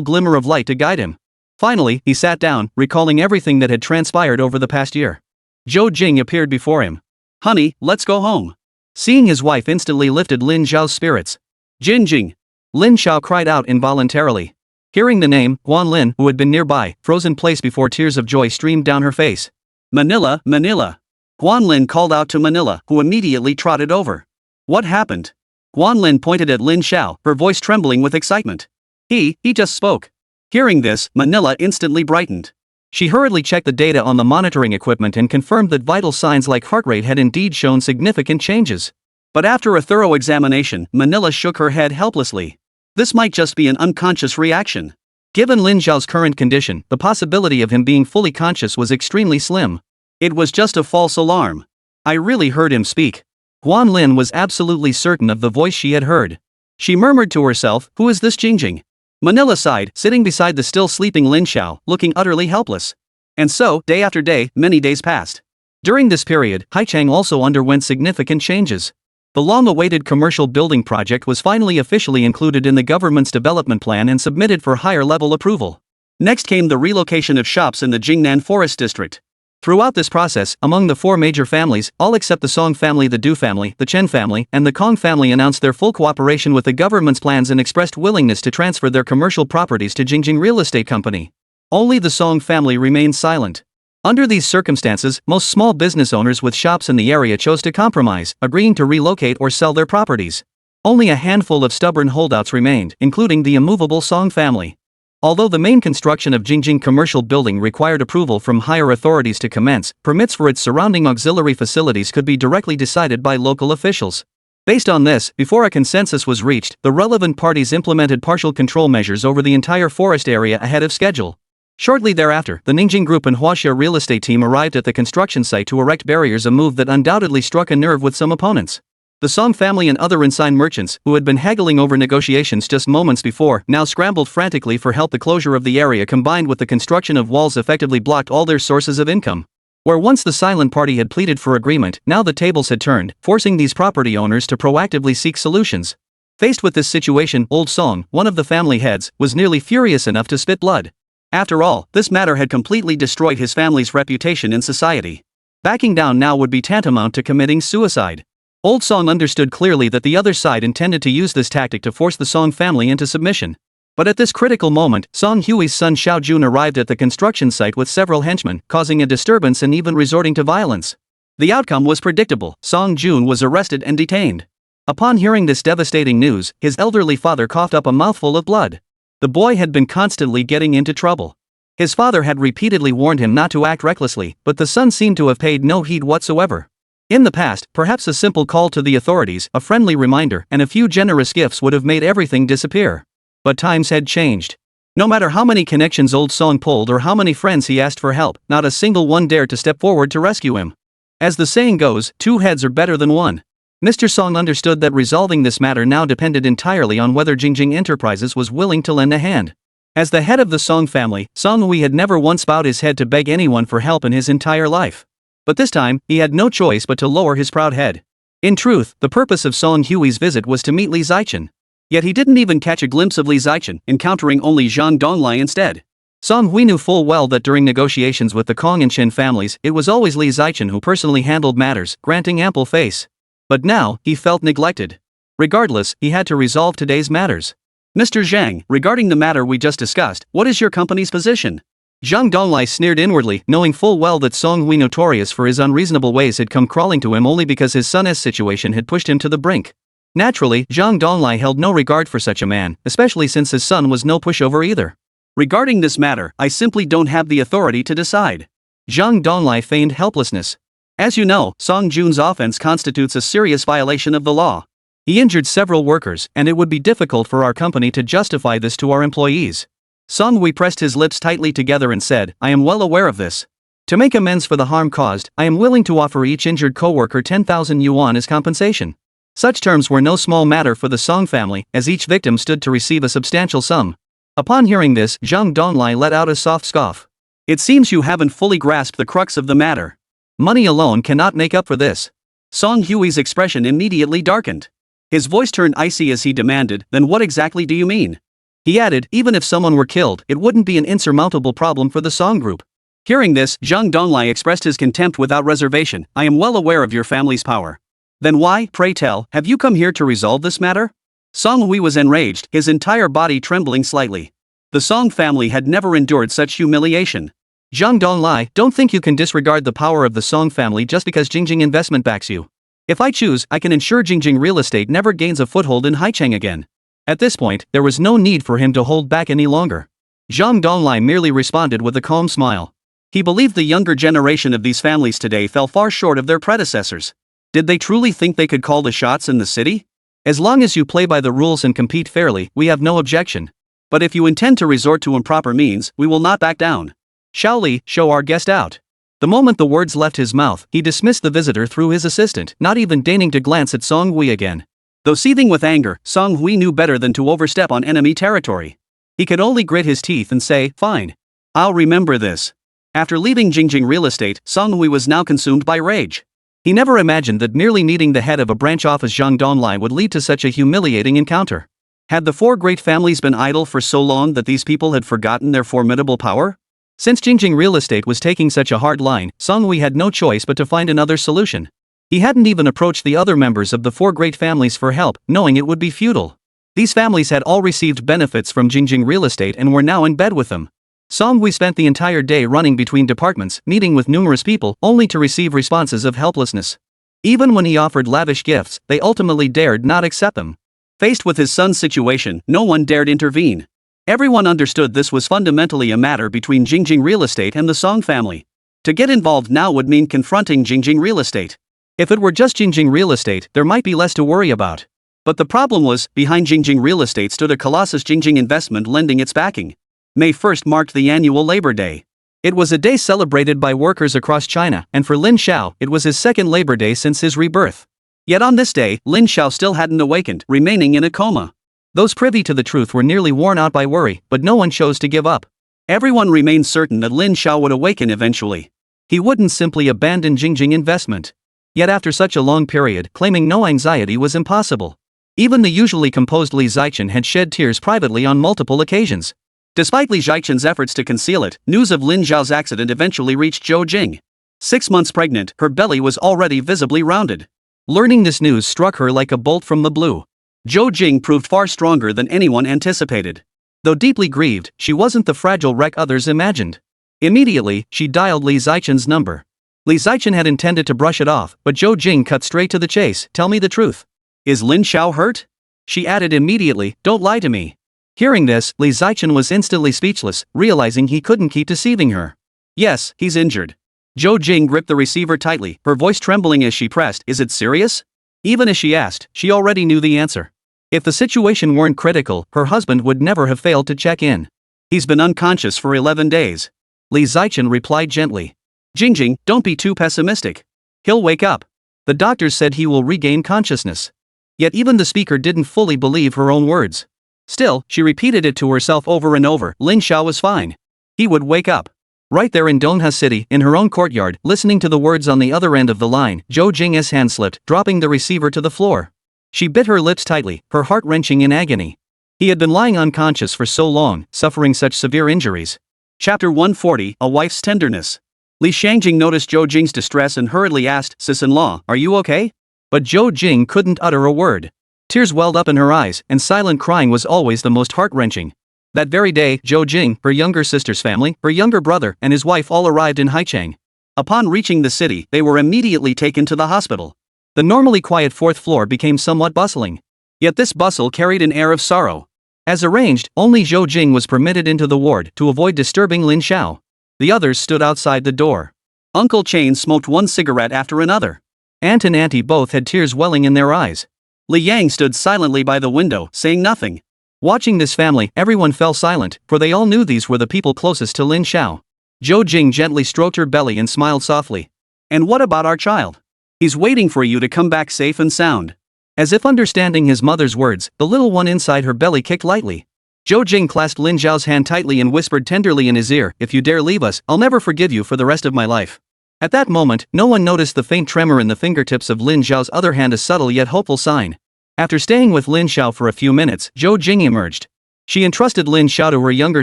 glimmer of light to guide him. Finally, he sat down, recalling everything that had transpired over the past year. Zhou Jing appeared before him. Honey, let's go home. Seeing his wife instantly lifted Lin Zhao's spirits. Jinjing. Lin Xiao cried out involuntarily. Hearing the name, Guan Lin, who had been nearby, froze in place before tears of joy streamed down her face. Manila, Manila. Guan Lin called out to Manila, who immediately trotted over. What happened? Guan Lin pointed at Lin Xiao, her voice trembling with excitement. He just spoke. Hearing this, Manila instantly brightened. She hurriedly checked the data on the monitoring equipment and confirmed that vital signs like heart rate had indeed shown significant changes. But after a thorough examination, Manila shook her head helplessly. This might just be an unconscious reaction. Given Lin Xiao's current condition, the possibility of him being fully conscious was extremely slim. It was just a false alarm. I really heard him speak. Guan Lin was absolutely certain of the voice she had heard. She murmured to herself, who is this Jingjing? Manila sighed, sitting beside the still sleeping Lin Xiao, looking utterly helpless. And so, day after day, many days passed. During this period, Haichang also underwent significant changes. The long-awaited commercial building project was finally officially included in the government's development plan and submitted for higher-level approval. Next came the relocation of shops in the Jingnan Forest District. Throughout this process, among the four major families, all except the Song family, the Du family, the Chen family, and the Kong family announced their full cooperation with the government's plans and expressed willingness to transfer their commercial properties to Jingjing Real Estate Company. Only the Song family remained silent. Under these circumstances, most small business owners with shops in the area chose to compromise, agreeing to relocate or sell their properties. Only a handful of stubborn holdouts remained, including the immovable Song family. Although the main construction of Jingjing commercial building required approval from higher authorities to commence, permits for its surrounding auxiliary facilities could be directly decided by local officials. Based on this, before a consensus was reached, the relevant parties implemented partial control measures over the entire forest area ahead of schedule. Shortly thereafter, the Ningjing Group and Huaxia real estate team arrived at the construction site to erect barriers, a move that undoubtedly struck a nerve with some opponents. The Song family and other ensign merchants, who had been haggling over negotiations just moments before, now scrambled frantically for help. The closure of the area combined with the construction of walls effectively blocked all their sources of income. Where once the silent party had pleaded for agreement, now the tables had turned, forcing these property owners to proactively seek solutions. Faced with this situation, Old Song, one of the family heads, was nearly furious enough to spit blood. After all, this matter had completely destroyed his family's reputation in society. Backing down now would be tantamount to committing suicide. Old Song understood clearly that the other side intended to use this tactic to force the Song family into submission. But at this critical moment, Song Hui's son Xiao Jun arrived at the construction site with several henchmen, causing a disturbance and even resorting to violence. The outcome was predictable. Song Jun was arrested and detained. Upon hearing this devastating news, his elderly father coughed up a mouthful of blood. The boy had been constantly getting into trouble. His father had repeatedly warned him not to act recklessly, but the son seemed to have paid no heed whatsoever. In the past, perhaps a simple call to the authorities, a friendly reminder, and a few generous gifts would have made everything disappear. But times had changed. No matter how many connections Old Song pulled or how many friends he asked for help, not a single one dared to step forward to rescue him. As the saying goes, two heads are better than one. Mr. Song understood that resolving this matter now depended entirely on whether Jingjing Enterprises was willing to lend a hand. As the head of the Song family, Song Hui had never once bowed his head to beg anyone for help in his entire life. But this time, he had no choice but to lower his proud head. In truth, the purpose of Song Hui's visit was to meet Li Zichen. Yet he didn't even catch a glimpse of Li Zichen, encountering only Zhang Donglai instead. Song Hui knew full well that during negotiations with the Kong and Qin families, it was always Li Zichen who personally handled matters, granting ample face. But now, he felt neglected. Regardless, he had to resolve today's matters. Mr. Zhang, regarding the matter we just discussed, what is your company's position? Zhang Donglai sneered inwardly, knowing full well that Song Hui, notorious for his unreasonable ways, had come crawling to him only because his son's situation had pushed him to the brink. Naturally, Zhang Donglai held no regard for such a man, especially since his son was no pushover either. Regarding this matter, I simply don't have the authority to decide. Zhang Donglai feigned helplessness. As you know, Song Jun's offense constitutes a serious violation of the law. He injured several workers, and it would be difficult for our company to justify this to our employees. Song Hui pressed his lips tightly together and said, I am well aware of this. To make amends for the harm caused, I am willing to offer each injured co-worker 10,000 yuan as compensation. Such terms were no small matter for the Song family, as each victim stood to receive a substantial sum. Upon hearing this, Zhang Donglai let out a soft scoff. It seems you haven't fully grasped the crux of the matter. Money alone cannot make up for this. Song Hui's expression immediately darkened. His voice turned icy as he demanded, then what exactly do you mean? He added, even if someone were killed, it wouldn't be an insurmountable problem for the Song group. Hearing this, Zhang Donglai expressed his contempt without reservation. I am well aware of your family's power. Then why, pray tell, have you come here to resolve this matter? Song Hui was enraged, his entire body trembling slightly. The Song family had never endured such humiliation. Zhang Donglai, don't think you can disregard the power of the Song family just because Jingjing Investment backs you. If I choose, I can ensure Jingjing Real Estate never gains a foothold in Haicheng again. At this point, there was no need for him to hold back any longer. Zhang Donglai merely responded with a calm smile. He believed the younger generation of these families today fell far short of their predecessors. Did they truly think they could call the shots in the city? As long as you play by the rules and compete fairly, we have no objection. But if you intend to resort to improper means, we will not back down. Shaoli, show our guest out. The moment the words left his mouth, he dismissed the visitor through his assistant, not even deigning to glance at Song Hui again. Though seething with anger, Song Hui knew better than to overstep on enemy territory. He could only grit his teeth and say, fine. I'll remember this. After leaving Jingjing Real Estate, Song Hui was now consumed by rage. He never imagined that merely needing the head of a branch office Zhang Donglai would lead to such a humiliating encounter. Had the four great families been idle for so long that these people had forgotten their formidable power? Since Jingjing Real Estate was taking such a hard line, Song Hui had no choice but to find another solution. He hadn't even approached the other members of the four great families for help, knowing it would be futile. These families had all received benefits from Jingjing Real Estate and were now in bed with them. Song Hui spent the entire day running between departments, meeting with numerous people, only to receive responses of helplessness. Even when he offered lavish gifts, they ultimately dared not accept them. Faced with his son's situation, no one dared intervene. Everyone understood this was fundamentally a matter between Jingjing Real Estate and the Song family. To get involved now would mean confronting Jingjing Real Estate. If it were just Jingjing Real Estate, there might be less to worry about. But the problem was, behind Jingjing Real Estate stood a colossus Jingjing Investment lending its backing. May 1st marked the annual Labor Day. It was a day celebrated by workers across China, and for Lin Xiao, it was his second Labor Day since his rebirth. Yet on this day, Lin Xiao still hadn't awakened, remaining in a coma. Those privy to the truth were nearly worn out by worry, but no one chose to give up. Everyone remained certain that Lin Xiao would awaken eventually. He wouldn't simply abandon Jingjing Investment. Yet after such a long period, claiming no anxiety was impossible. Even the usually composed Li Zichen had shed tears privately on multiple occasions. Despite Li Zichen's efforts to conceal it, news of Lin Xiao's accident eventually reached Zhou Jing. 6 months pregnant, her belly was already visibly rounded. Learning this news struck her like a bolt from the blue. Zhou Jing proved far stronger than anyone anticipated. Though deeply grieved, she wasn't the fragile wreck others imagined. Immediately, she dialed Li Zichen's number. Li Zichen had intended to brush it off, but Zhou Jing cut straight to the chase. Tell me the truth. Is Lin Xiao hurt? She added immediately, don't lie to me. Hearing this, Li Zichen was instantly speechless, realizing he couldn't keep deceiving her. Yes, he's injured. Zhou Jing gripped the receiver tightly, her voice trembling as she pressed, is it serious? Even as she asked, she already knew the answer. If the situation weren't critical, her husband would never have failed to check in. He's been unconscious for 11 days. Li Zichen replied gently. Jingjing, don't be too pessimistic. He'll wake up. The doctors said he will regain consciousness. Yet even the speaker didn't fully believe her own words. Still, she repeated it to herself over and over, Lin Xiao was fine. He would wake up. Right there in Dongha City, in her own courtyard, listening to the words on the other end of the line, Zhou Jing's hand slipped, dropping the receiver to the floor. She bit her lips tightly, her heart wrenching in agony. He had been lying unconscious for so long, suffering such severe injuries. Chapter 140, A Wife's Tenderness. Li Shangjing noticed Zhou Jing's distress and hurriedly asked, Sis-in-law, are you okay? But Zhou Jing couldn't utter a word. Tears welled up in her eyes, and silent crying was always the most heart-wrenching. That very day, Zhou Jing, her younger sister's family, her younger brother, and his wife all arrived in Haicheng. Upon reaching the city, they were immediately taken to the hospital. The normally quiet fourth floor became somewhat bustling. Yet this bustle carried an air of sorrow. As arranged, only Zhou Jing was permitted into the ward to avoid disturbing Lin Xiao. The others stood outside the door. Uncle Chain smoked one cigarette after another. Aunt and Auntie both had tears welling in their eyes. Li Yang stood silently by the window, saying nothing. Watching this family, everyone fell silent, for they all knew these were the people closest to Lin Xiao. Zhou Jing gently stroked her belly and smiled softly. And what about our child? He's waiting for you to come back safe and sound. As if understanding his mother's words, the little one inside her belly kicked lightly. Zhou Jing clasped Lin Xiao's hand tightly and whispered tenderly in his ear, if you dare leave us, I'll never forgive you for the rest of my life. At that moment, no one noticed the faint tremor in the fingertips of Lin Xiao's other hand, a subtle yet hopeful sign. After staying with Lin Xiao for a few minutes, Zhou Jing emerged. She entrusted Lin Xiao to her younger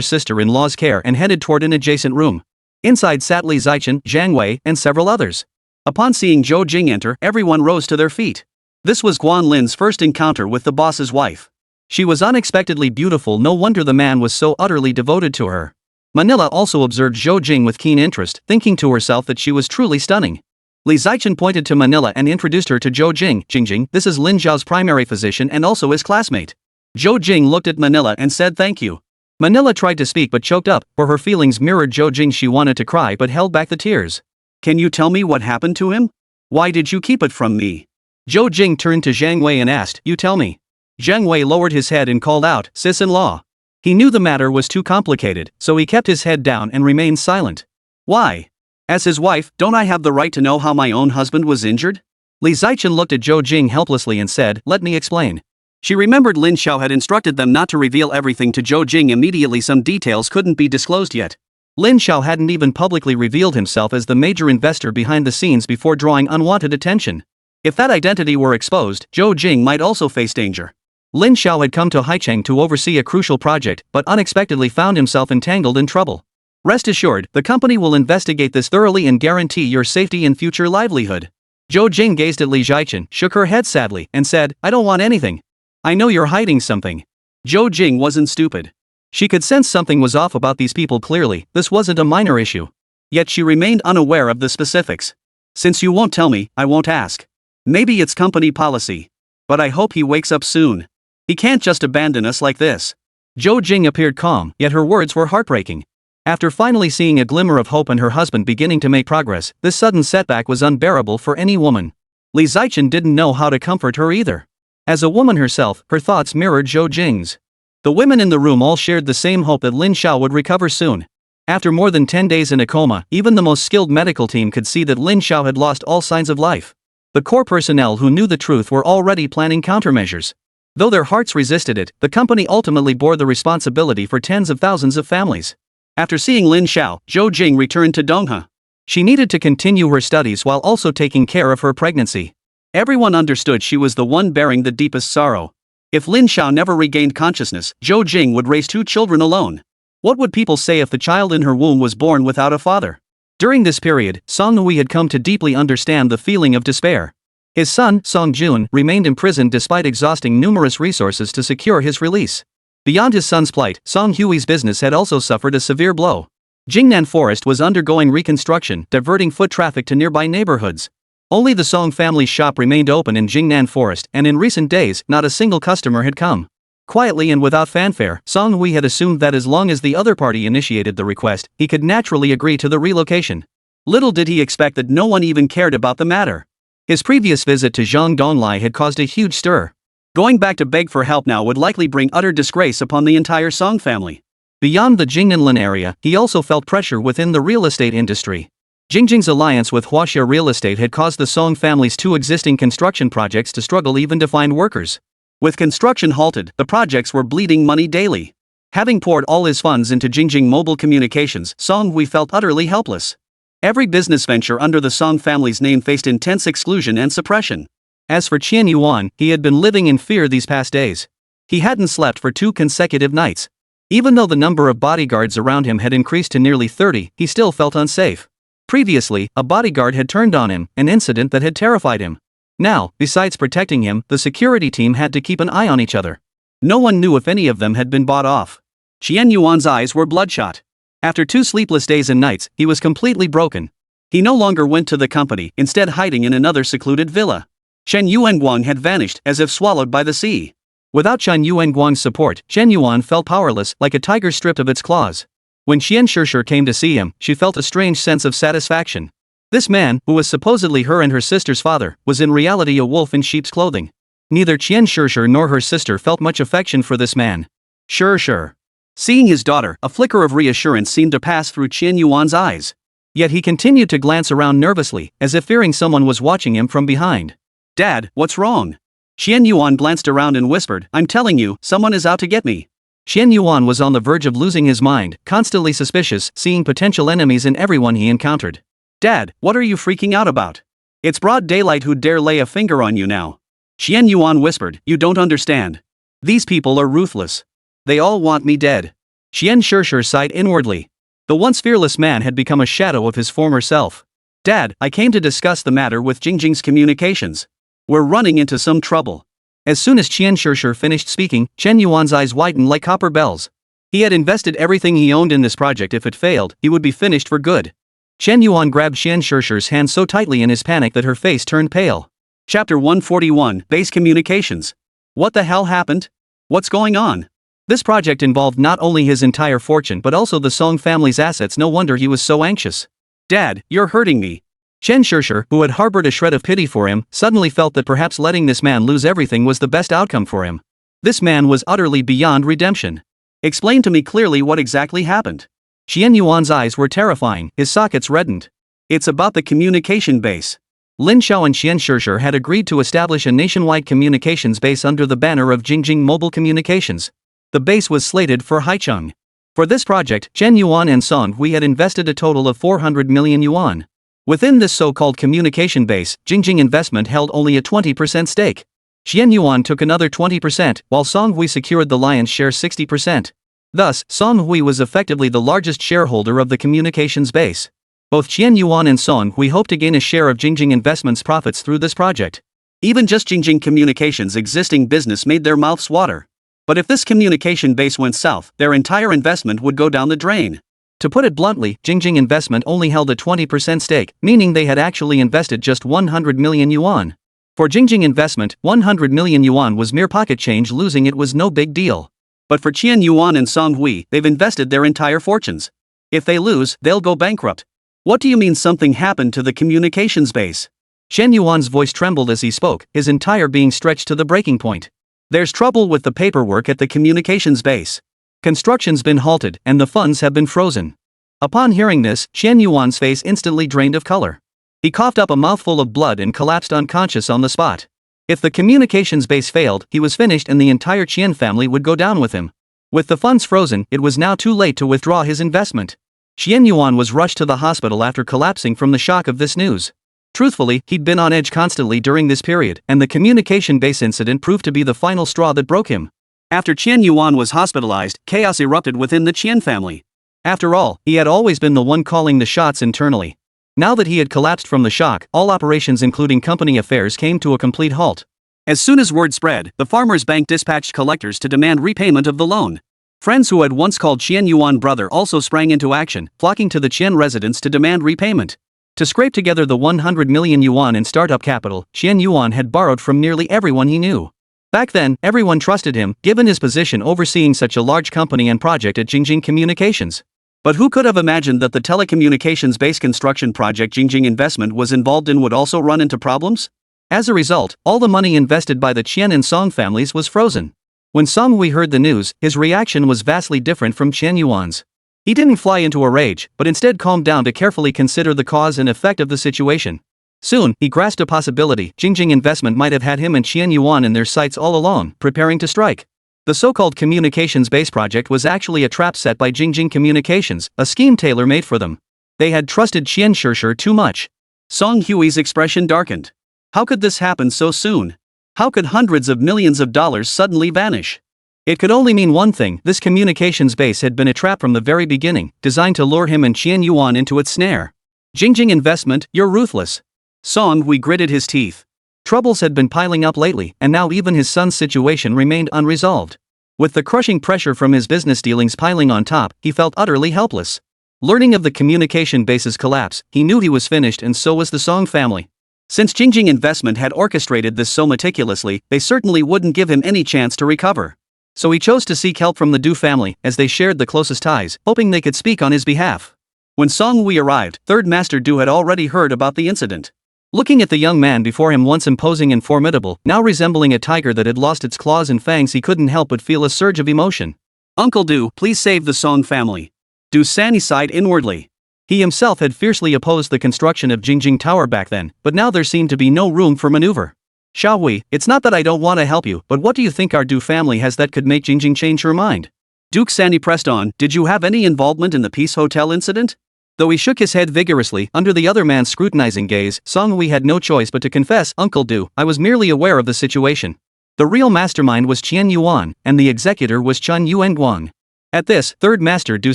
sister-in-law's care and headed toward an adjacent room. Inside sat Li Zichen, Zhang Wei, and several others. Upon seeing Zhou Jing enter, everyone rose to their feet. This was Guan Lin's first encounter with the boss's wife. She was unexpectedly beautiful, no wonder the man was so utterly devoted to her. Manila also observed Zhou Jing with keen interest, thinking to herself that she was truly stunning. Li Zichen pointed to Manila and introduced her to Zhou Jing. Jing, this is Lin Xiao's primary physician and also his classmate. Zhou Jing looked at Manila and said thank you. Manila tried to speak but choked up, for her feelings mirrored Zhou Jing. She wanted to cry but held back the tears. Can you tell me what happened to him? Why did you keep it from me? Zhou Jing turned to Zhang Wei and asked, you tell me. Zhang Wei lowered his head and called out, sis-in-law. He knew the matter was too complicated, so he kept his head down and remained silent. Why? As his wife, don't I have the right to know how my own husband was injured? Li Zichen looked at Zhou Jing helplessly and said, let me explain. She remembered Lin Xiao had instructed them not to reveal everything to Zhou Jing immediately. Some details couldn't be disclosed yet. Lin Xiao hadn't even publicly revealed himself as the major investor behind the scenes before drawing unwanted attention. If that identity were exposed, Zhou Jing might also face danger. Lin Xiao had come to Haicheng to oversee a crucial project but unexpectedly found himself entangled in trouble. Rest assured, the company will investigate this thoroughly and guarantee your safety and future livelihood. Zhou Jing gazed at Li Zichen, shook her head sadly, and said, I don't want anything. I know you're hiding something. Zhou Jing wasn't stupid. She could sense something was off about these people clearly, this wasn't a minor issue. Yet she remained unaware of the specifics. Since you won't tell me, I won't ask. Maybe it's company policy. But I hope he wakes up soon. He can't just abandon us like this. Zhou Jing appeared calm, yet her words were heartbreaking. After finally seeing a glimmer of hope and her husband beginning to make progress, this sudden setback was unbearable for any woman. Li Zichen didn't know how to comfort her either. As a woman herself, her thoughts mirrored Zhou Jing's. The women in the room all shared the same hope that Lin Xiao would recover soon. After more than 10 days in a coma, even the most skilled medical team could see that Lin Xiao had lost all signs of life. The core personnel who knew the truth were already planning countermeasures. Though their hearts resisted it, the company ultimately bore the responsibility for tens of thousands of families. After seeing Lin Xiao, Zhou Jing returned to Donghe. She needed to continue her studies while also taking care of her pregnancy. Everyone understood she was the one bearing the deepest sorrow. If Lin Xiao never regained consciousness, Zhou Jing would raise 2 children alone. What would people say if the child in her womb was born without a father? During this period, Song Hui had come to deeply understand the feeling of despair. His son, Song Jun, remained imprisoned despite exhausting numerous resources to secure his release. Beyond his son's plight, Song Hui's business had also suffered a severe blow. Jingnan Forest was undergoing reconstruction, diverting foot traffic to nearby neighborhoods. Only the Song family's shop remained open in Jingnan Forest, and in recent days, not a single customer had come. Quietly and without fanfare, Song Hui had assumed that as long as the other party initiated the request, he could naturally agree to the relocation. Little did he expect that no one even cared about the matter. His previous visit to Zhang Donglai had caused a huge stir. Going back to beg for help now would likely bring utter disgrace upon the entire Song family. Beyond the Jingnanlin area, he also felt pressure within the real estate industry. Jingjing's alliance with Huaxia Real Estate had caused the Song family's 2 existing construction projects to struggle even to find workers. With construction halted, the projects were bleeding money daily. Having poured all his funds into Jingjing Mobile Communications, Song Hui felt utterly helpless. Every business venture under the Song family's name faced intense exclusion and suppression. As for Qian Yuan, he had been living in fear these past days. He hadn't slept for 2 consecutive nights. Even though the number of bodyguards around him had increased to nearly 30, he still felt unsafe. Previously, a bodyguard had turned on him, an incident that had terrified him. Now, besides protecting him, the security team had to keep an eye on each other. No one knew if any of them had been bought off. Qian Yuan's eyes were bloodshot. After 2 sleepless days and nights, he was completely broken. He no longer went to the company, instead hiding in another secluded villa. Shen Yuanguang had vanished as if swallowed by the sea. Without Shen Yuanguang's support, Shen Yuan felt powerless, like a tiger stripped of its claws. When Qian Shishir came to see him, she felt a strange sense of satisfaction. This man, who was supposedly her and her sister's father, was in reality a wolf in sheep's clothing. Neither Qian Shishir nor her sister felt much affection for this man. Shishir. Seeing his daughter, a flicker of reassurance seemed to pass through Qian Yuan's eyes. Yet he continued to glance around nervously, as if fearing someone was watching him from behind. Dad, what's wrong? Qian Yuan glanced around and whispered, I'm telling you, someone is out to get me. Qian Yuan was on the verge of losing his mind, constantly suspicious, seeing potential enemies in everyone he encountered. Dad, what are you freaking out about? It's broad daylight, who dare lay a finger on you now? Qian Yuan whispered, you don't understand. These people are ruthless. They all want me dead. Qian Shishir sighed inwardly. The once fearless man had become a shadow of his former self. Dad, I came to discuss the matter with Jingjing's communications. We're running into some trouble. As soon as Qian Shishir finished speaking, Chen Yuan's eyes widened like copper bells. He had invested everything he owned in this project. If it failed, he would be finished for good. Chen Yuan grabbed Qian Shishir's hand so tightly in his panic that her face turned pale. Chapter 141, Base Communications. What the hell happened? What's going on? This project involved not only his entire fortune but also the Song family's assets. No wonder he was so anxious. Dad, you're hurting me. Chen Shishir, who had harbored a shred of pity for him, suddenly felt that perhaps letting this man lose everything was the best outcome for him. This man was utterly beyond redemption. Explain to me clearly what exactly happened. Qian Yuan's eyes were terrifying, his sockets reddened. It's about the communication base. Lin Xiao and Qian Shishir had agreed to establish a nationwide communications base under the banner of Jingjing Mobile Communications. The base was slated for Haicheng. For this project, Chen Yuan and Song Hui had invested a total of 400 million yuan. Within this so-called communication base, Jingjing Investment held only a 20% stake. Qian Yuan took another 20%, while Song Hui secured the lion's share 60%. Thus, Song Hui was effectively the largest shareholder of the communications base. Both Qian Yuan and Song Hui hoped to gain a share of Jingjing Investment's profits through this project. Even just Jingjing Communications' existing business made their mouths water. But if this communication base went south, their entire investment would go down the drain. To put it bluntly, Jingjing Investment only held a 20% stake, meaning they had actually invested just 100 million yuan. For Jingjing Investment, 100 million yuan was mere pocket change. Losing it was no big deal. But for Qian Yuan and Song Hui, they've invested their entire fortunes. If they lose, they'll go bankrupt. What do you mean something happened to the communications base? Chen Yuan's voice trembled as he spoke, his entire being stretched to the breaking point. There's trouble with the paperwork at the communications base. Construction's been halted, and the funds have been frozen. Upon hearing this, Chen Yuan's face instantly drained of color. He coughed up a mouthful of blood and collapsed unconscious on the spot. If the communications base failed, he was finished and the entire Qian family would go down with him. With the funds frozen, it was now too late to withdraw his investment. Qian Yuan was rushed to the hospital after collapsing from the shock of this news. Truthfully, he'd been on edge constantly during this period, and the communication base incident proved to be the final straw that broke him. After Qian Yuan was hospitalized, chaos erupted within the Qian family. After all, he had always been the one calling the shots internally. Now that he had collapsed from the shock, all operations including company affairs came to a complete halt. As soon as word spread, the Farmers' Bank dispatched collectors to demand repayment of the loan. Friends who had once called Qian Yuan brother also sprang into action, flocking to the Qian residence to demand repayment. To scrape together the 100 million yuan in startup capital, Qian Yuan had borrowed from nearly everyone he knew. Back then, everyone trusted him, given his position overseeing such a large company and project at Jingjing Communications. But who could have imagined that the telecommunications-based construction project Jingjing Investment was involved in would also run into problems? As a result, all the money invested by the Qian and Song families was frozen. When Song Hui heard the news, his reaction was vastly different from Chen Yuan's. He didn't fly into a rage, but instead calmed down to carefully consider the cause and effect of the situation. Soon, he grasped a possibility. Jingjing Investment might have had him and Qian Yuan in their sights all along, preparing to strike. The so-called communications-based project was actually a trap set by Jingjing Communications, a scheme tailor-made for them. They had trusted Qian Shishir too much. Song Hui's expression darkened. How could this happen so soon? How could hundreds of millions of dollars suddenly vanish? It could only mean one thing: this communications base had been a trap from the very beginning, designed to lure him and Qian Yuan into its snare. Jingjing Investment, you're ruthless. Song Hui gritted his teeth. Troubles had been piling up lately, and now even his son's situation remained unresolved. With the crushing pressure from his business dealings piling on top, he felt utterly helpless. Learning of the communication base's collapse, he knew he was finished, and so was the Song family. Since Jingjing Investment had orchestrated this so meticulously, they certainly wouldn't give him any chance to recover. So he chose to seek help from the Du family, as they shared the closest ties, hoping they could speak on his behalf. When Song Hui arrived, Third Master Du had already heard about the incident. Looking at the young man before him, once imposing and formidable, now resembling a tiger that had lost its claws and fangs, he couldn't help but feel a surge of emotion. Uncle Du, please save the Song family. Du Sanni sighed inwardly. He himself had fiercely opposed the construction of Jingjing Tower back then, but now there seemed to be no room for maneuver. Xiao Hui, it's not that I don't want to help you, but what do you think our Du family has that could make Jingjing change her mind? Duke Sanni pressed on. Did you have any involvement in the Peace Hotel incident? Though he shook his head vigorously, under the other man's scrutinizing gaze, Song Hui had no choice but to confess, Uncle Du, I was merely aware of the situation. The real mastermind was Qian Yuan, and the executor was Chun Yuanguang. At this, Third Master Du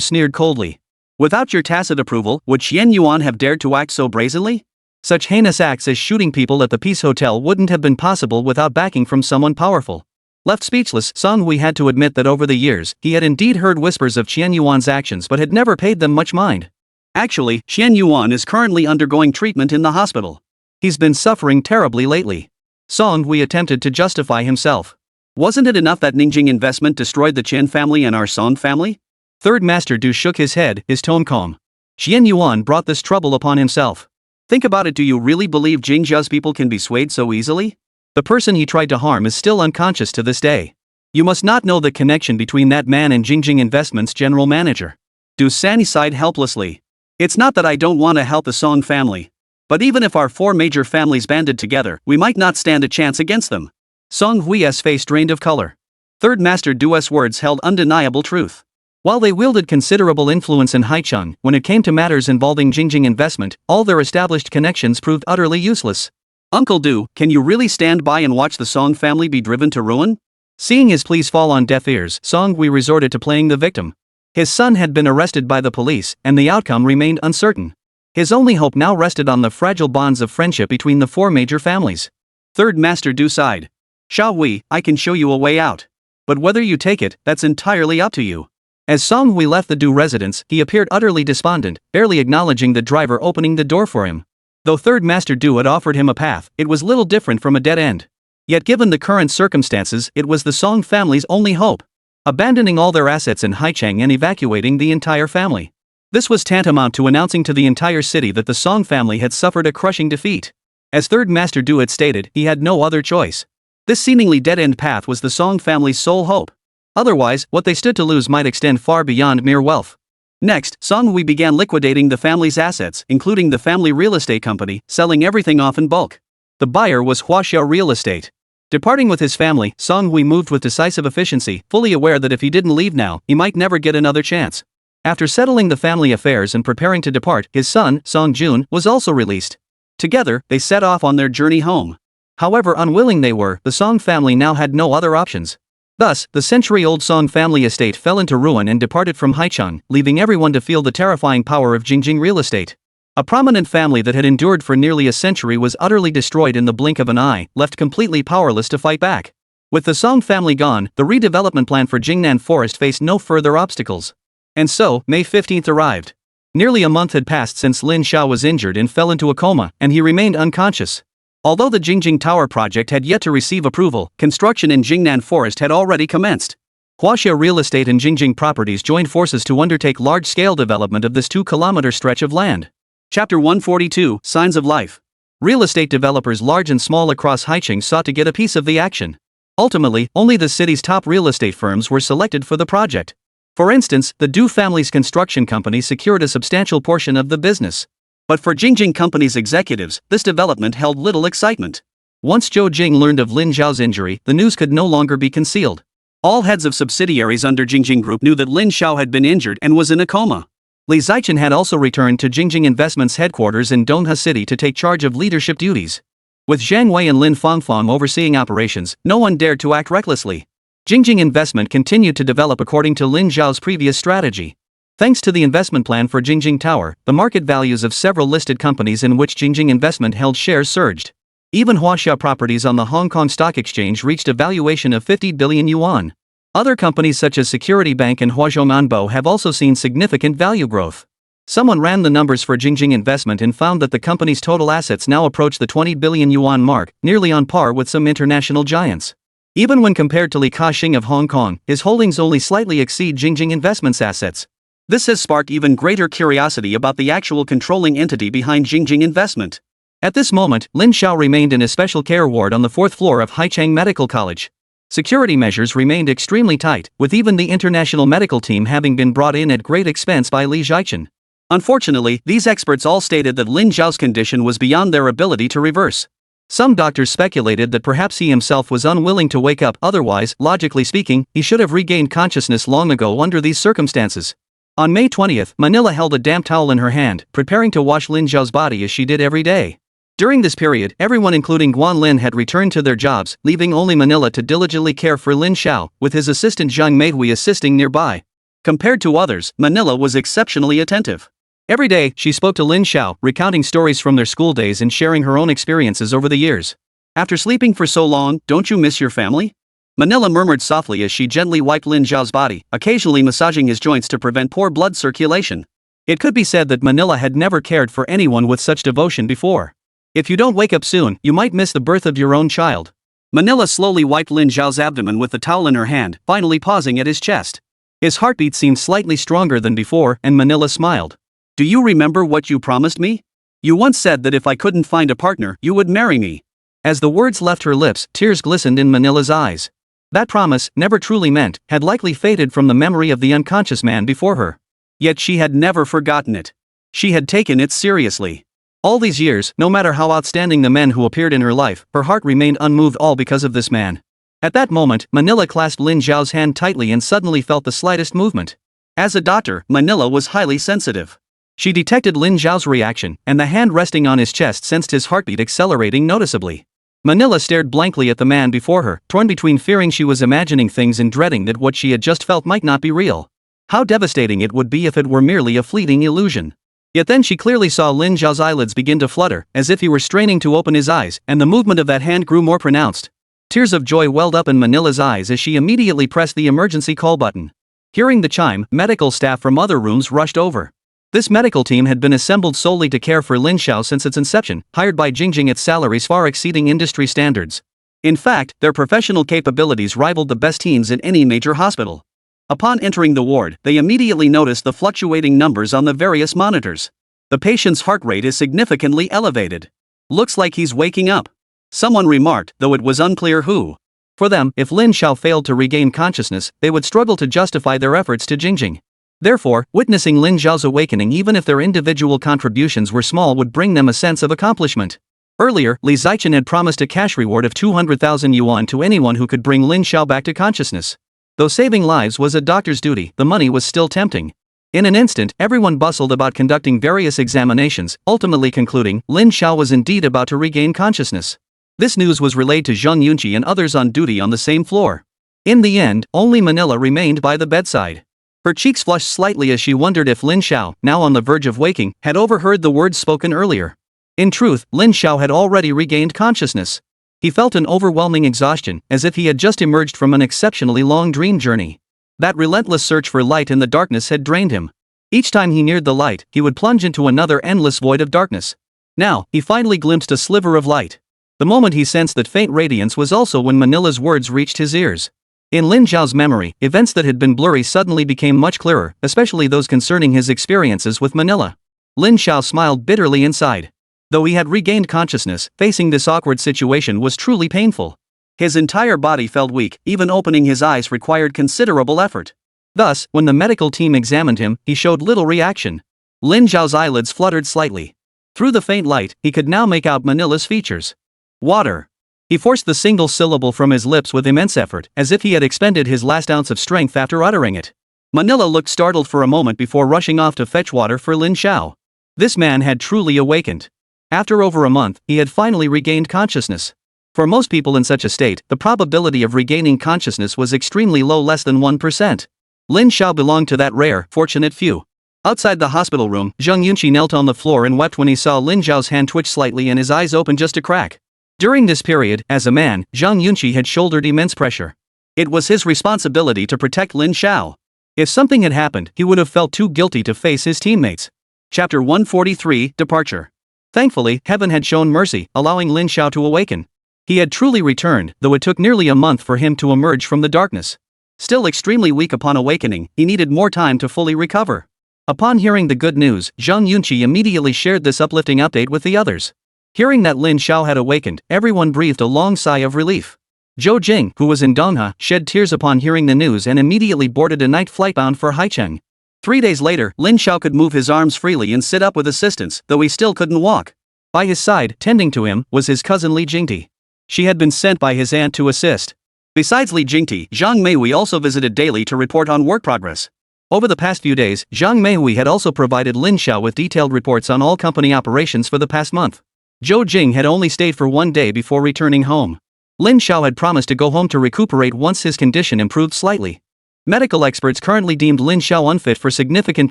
sneered coldly. Without your tacit approval, would Qian Yuan have dared to act so brazenly? Such heinous acts as shooting people at the Peace Hotel wouldn't have been possible without backing from someone powerful. Left speechless, Song Hui had to admit that over the years, he had indeed heard whispers of Qian Yuan's actions but had never paid them much mind. Actually, Qian Yuan is currently undergoing treatment in the hospital. He's been suffering terribly lately. Song Hui attempted to justify himself. Wasn't it enough that Ningjing investment destroyed the Chen family and our Song family? Third Master Du shook his head, his tone calm. Qian Yuan brought this trouble upon himself. Think about it, do you really believe Jingzhao's people can be swayed so easily? The person he tried to harm is still unconscious to this day. You must not know the connection between that man and Jingjing Investments general manager. Du San sighed helplessly. It's not that I don't want to help the Song family. But even if our four major families banded together, we might not stand a chance against them. Song Hui's face drained of color. Third Master Du's words held undeniable truth. While they wielded considerable influence in Haicheng, when it came to matters involving Jingjing investment, all their established connections proved utterly useless. Uncle Du, can you really stand by and watch the Song family be driven to ruin? Seeing his pleas fall on deaf ears, Song Hui resorted to playing the victim. His son had been arrested by the police, and the outcome remained uncertain. His only hope now rested on the fragile bonds of friendship between the four major families. Third Master Du sighed. Sha Hui, I can show you a way out. But whether you take it, that's entirely up to you. As Song Hui left the Du residence, he appeared utterly despondent, barely acknowledging the driver opening the door for him. Though Third Master Du had offered him a path, it was little different from a dead end. Yet given the current circumstances, it was the Song family's only hope. Abandoning all their assets in Haicheng and evacuating the entire family. This was tantamount to announcing to the entire city that the Song family had suffered a crushing defeat. As Third Master Du had stated, he had no other choice. This seemingly dead-end path was the Song family's sole hope. Otherwise, what they stood to lose might extend far beyond mere wealth. Next, Song Hui began liquidating the family's assets, including the family real estate company, selling everything off in bulk. The buyer was Huaxia Real Estate. Departing with his family, Song Hui moved with decisive efficiency, fully aware that if he didn't leave now, he might never get another chance. After settling the family affairs and preparing to depart, his son, Song Jun, was also released. Together, they set off on their journey home. However unwilling they were, the Song family now had no other options. Thus, the century-old Song family estate fell into ruin and departed from Haicheng, leaving everyone to feel the terrifying power of Jingjing real estate. A prominent family that had endured for nearly a century was utterly destroyed in the blink of an eye, left completely powerless to fight back. With the Song family gone, the redevelopment plan for Jingnan Forest faced no further obstacles. And so, May 15th arrived. Nearly a month had passed since Lin Xiao was injured and fell into a coma, and he remained unconscious. Although the Jingjing Tower project had yet to receive approval, construction in Jingnan Forest had already commenced. Huaxia Real Estate and Jingjing Properties joined forces to undertake large-scale development of this 2-kilometer stretch of land. Chapter 142, Signs of Life. Real estate developers large and small across Haicheng sought to get a piece of the action. Ultimately, only the city's top real estate firms were selected for the project. For instance, the Du family's construction company secured a substantial portion of the business. But for Jingjing Company's executives, this development held little excitement. Once Zhou Jing learned of Lin Xiao's injury, the news could no longer be concealed. All heads of subsidiaries under Jingjing Group knew that Lin Xiao had been injured and was in a coma. Li Zichen had also returned to Jingjing Investments headquarters in Donghua City to take charge of leadership duties. With Zhang Wei and Lin Fangfang overseeing operations, no one dared to act recklessly. Jingjing Investment continued to develop according to Lin Xiao's previous strategy. Thanks to the investment plan for Jingjing Tower, the market values of several listed companies in which Jingjing Investment held shares surged. Even Huaxia Properties on the Hong Kong Stock Exchange reached a valuation of 50 billion yuan. Other companies such as Security Bank and Huazhong Anbo have also seen significant value growth. Someone ran the numbers for Jingjing Investment and found that the company's total assets now approach the 20 billion yuan mark, nearly on par with some international giants. Even when compared to Li Ka-shing of Hong Kong, his holdings only slightly exceed Jingjing Investment's assets. This has sparked even greater curiosity about the actual controlling entity behind Jingjing Investment. At this moment, Lin Xiao remained in a special care ward on the 4th floor of Haicheng Medical College. Security measures remained extremely tight, with even the international medical team having been brought in at great expense by Li Zichen. Unfortunately, these experts all stated that Lin Xiao's condition was beyond their ability to reverse. Some doctors speculated that perhaps he himself was unwilling to wake up, otherwise, logically speaking, he should have regained consciousness long ago under these circumstances. On May 20th, Manila held a damp towel in her hand, preparing to wash Lin Xiao's body as she did every day. During this period, everyone including Guan Lin had returned to their jobs, leaving only Manila to diligently care for Lin Xiao, with his assistant Zhang Meihui assisting nearby. Compared to others, Manila was exceptionally attentive. Every day, she spoke to Lin Xiao, recounting stories from their school days and sharing her own experiences over the years. After sleeping for so long, don't you miss your family? Manila murmured softly as she gently wiped Lin Xiao's body, occasionally massaging his joints to prevent poor blood circulation. It could be said that Manila had never cared for anyone with such devotion before. If you don't wake up soon, you might miss the birth of your own child. Manila slowly wiped Lin Xiao's abdomen with the towel in her hand, finally pausing at his chest. His heartbeat seemed slightly stronger than before, and Manila smiled. Do you remember what you promised me? You once said that if I couldn't find a partner, you would marry me. As the words left her lips, tears glistened in Manila's eyes. That promise, never truly meant, had likely faded from the memory of the unconscious man before her. Yet she had never forgotten it. She had taken it seriously. All these years, no matter how outstanding the men who appeared in her life, her heart remained unmoved, all because of this man. At that moment, Manila clasped Lin Xiao's hand tightly and suddenly felt the slightest movement. As a doctor, Manila was highly sensitive. She detected Lin Xiao's reaction, and the hand resting on his chest sensed his heartbeat accelerating noticeably. Manila stared blankly at the man before her, torn between fearing she was imagining things and dreading that what she had just felt might not be real. How devastating it would be if it were merely a fleeting illusion. Yet then she clearly saw Lin Xiao's eyelids begin to flutter, as if he were straining to open his eyes, and the movement of that hand grew more pronounced. Tears of joy welled up in Manila's eyes as she immediately pressed the emergency call button. Hearing the chime, medical staff from other rooms rushed over. This medical team had been assembled solely to care for Lin Xiao since its inception, hired by Jingjing at salaries far exceeding industry standards. In fact, their professional capabilities rivaled the best teams in any major hospital. Upon entering the ward, they immediately noticed the fluctuating numbers on the various monitors. The patient's heart rate is significantly elevated. Looks like he's waking up. Someone remarked, though it was unclear who. For them, if Lin Xiao failed to regain consciousness, they would struggle to justify their efforts to Jingjing. Therefore, witnessing Lin Xiao's awakening, even if their individual contributions were small, would bring them a sense of accomplishment. Earlier, Li Zichen had promised a cash reward of 200,000 yuan to anyone who could bring Lin Xiao back to consciousness. Though saving lives was a doctor's duty, the money was still tempting. In an instant, everyone bustled about conducting various examinations, ultimately concluding Lin Xiao was indeed about to regain consciousness. This news was relayed to Zhang Yunqi and others on duty on the same floor. In the end, only Manila remained by the bedside. Her cheeks flushed slightly as she wondered if Lin Xiao, now on the verge of waking, had overheard the words spoken earlier. In truth, Lin Xiao had already regained consciousness. He felt an overwhelming exhaustion, as if he had just emerged from an exceptionally long dream journey. That relentless search for light in the darkness had drained him. Each time he neared the light, he would plunge into another endless void of darkness. Now, he finally glimpsed a sliver of light. The moment he sensed that faint radiance was also when Manila's words reached his ears. In Lin Xiao's memory, events that had been blurry suddenly became much clearer, especially those concerning his experiences with Manila. Lin Xiao smiled bitterly inside. Though he had regained consciousness, facing this awkward situation was truly painful. His entire body felt weak, even opening his eyes required considerable effort. Thus, when the medical team examined him, he showed little reaction. Lin Xiao's eyelids fluttered slightly. Through the faint light, he could now make out Manila's features. Water. He forced the single syllable from his lips with immense effort, as if he had expended his last ounce of strength after uttering it. Manila looked startled for a moment before rushing off to fetch water for Lin Xiao. This man had truly awakened. After over a month, he had finally regained consciousness. For most people in such a state, the probability of regaining consciousness was extremely low, less than 1%. Lin Xiao belonged to that rare, fortunate few. Outside the hospital room, Zhang Yunqi knelt on the floor and wept when he saw Lin Xiao's hand twitch slightly and his eyes open just a crack. During this period, as a man, Zhang Yunqi had shouldered immense pressure. It was his responsibility to protect Lin Xiao. If something had happened, he would have felt too guilty to face his teammates. Chapter 143, Departure. Thankfully, heaven had shown mercy, allowing Lin Xiao to awaken. He had truly returned, though it took nearly a month for him to emerge from the darkness. Still extremely weak upon awakening, he needed more time to fully recover. Upon hearing the good news, Zhang Yunqi immediately shared this uplifting update with the others. Hearing that Lin Xiao had awakened, everyone breathed a long sigh of relief. Zhou Jing, who was in Dongha, shed tears upon hearing the news and immediately boarded a night flight bound for Haicheng. 3 days later, Lin Xiao could move his arms freely and sit up with assistance, though he still couldn't walk. By his side, tending to him, was his cousin Li Jingti. She had been sent by his aunt to assist. Besides Li Jingti, Zhang Meihui also visited daily to report on work progress. Over the past few days, Zhang Meihui had also provided Lin Xiao with detailed reports on all company operations for the past month. Zhou Jing had only stayed for 1 day before returning home. Lin Xiao had promised to go home to recuperate once his condition improved slightly. Medical experts currently deemed Lin Xiao unfit for significant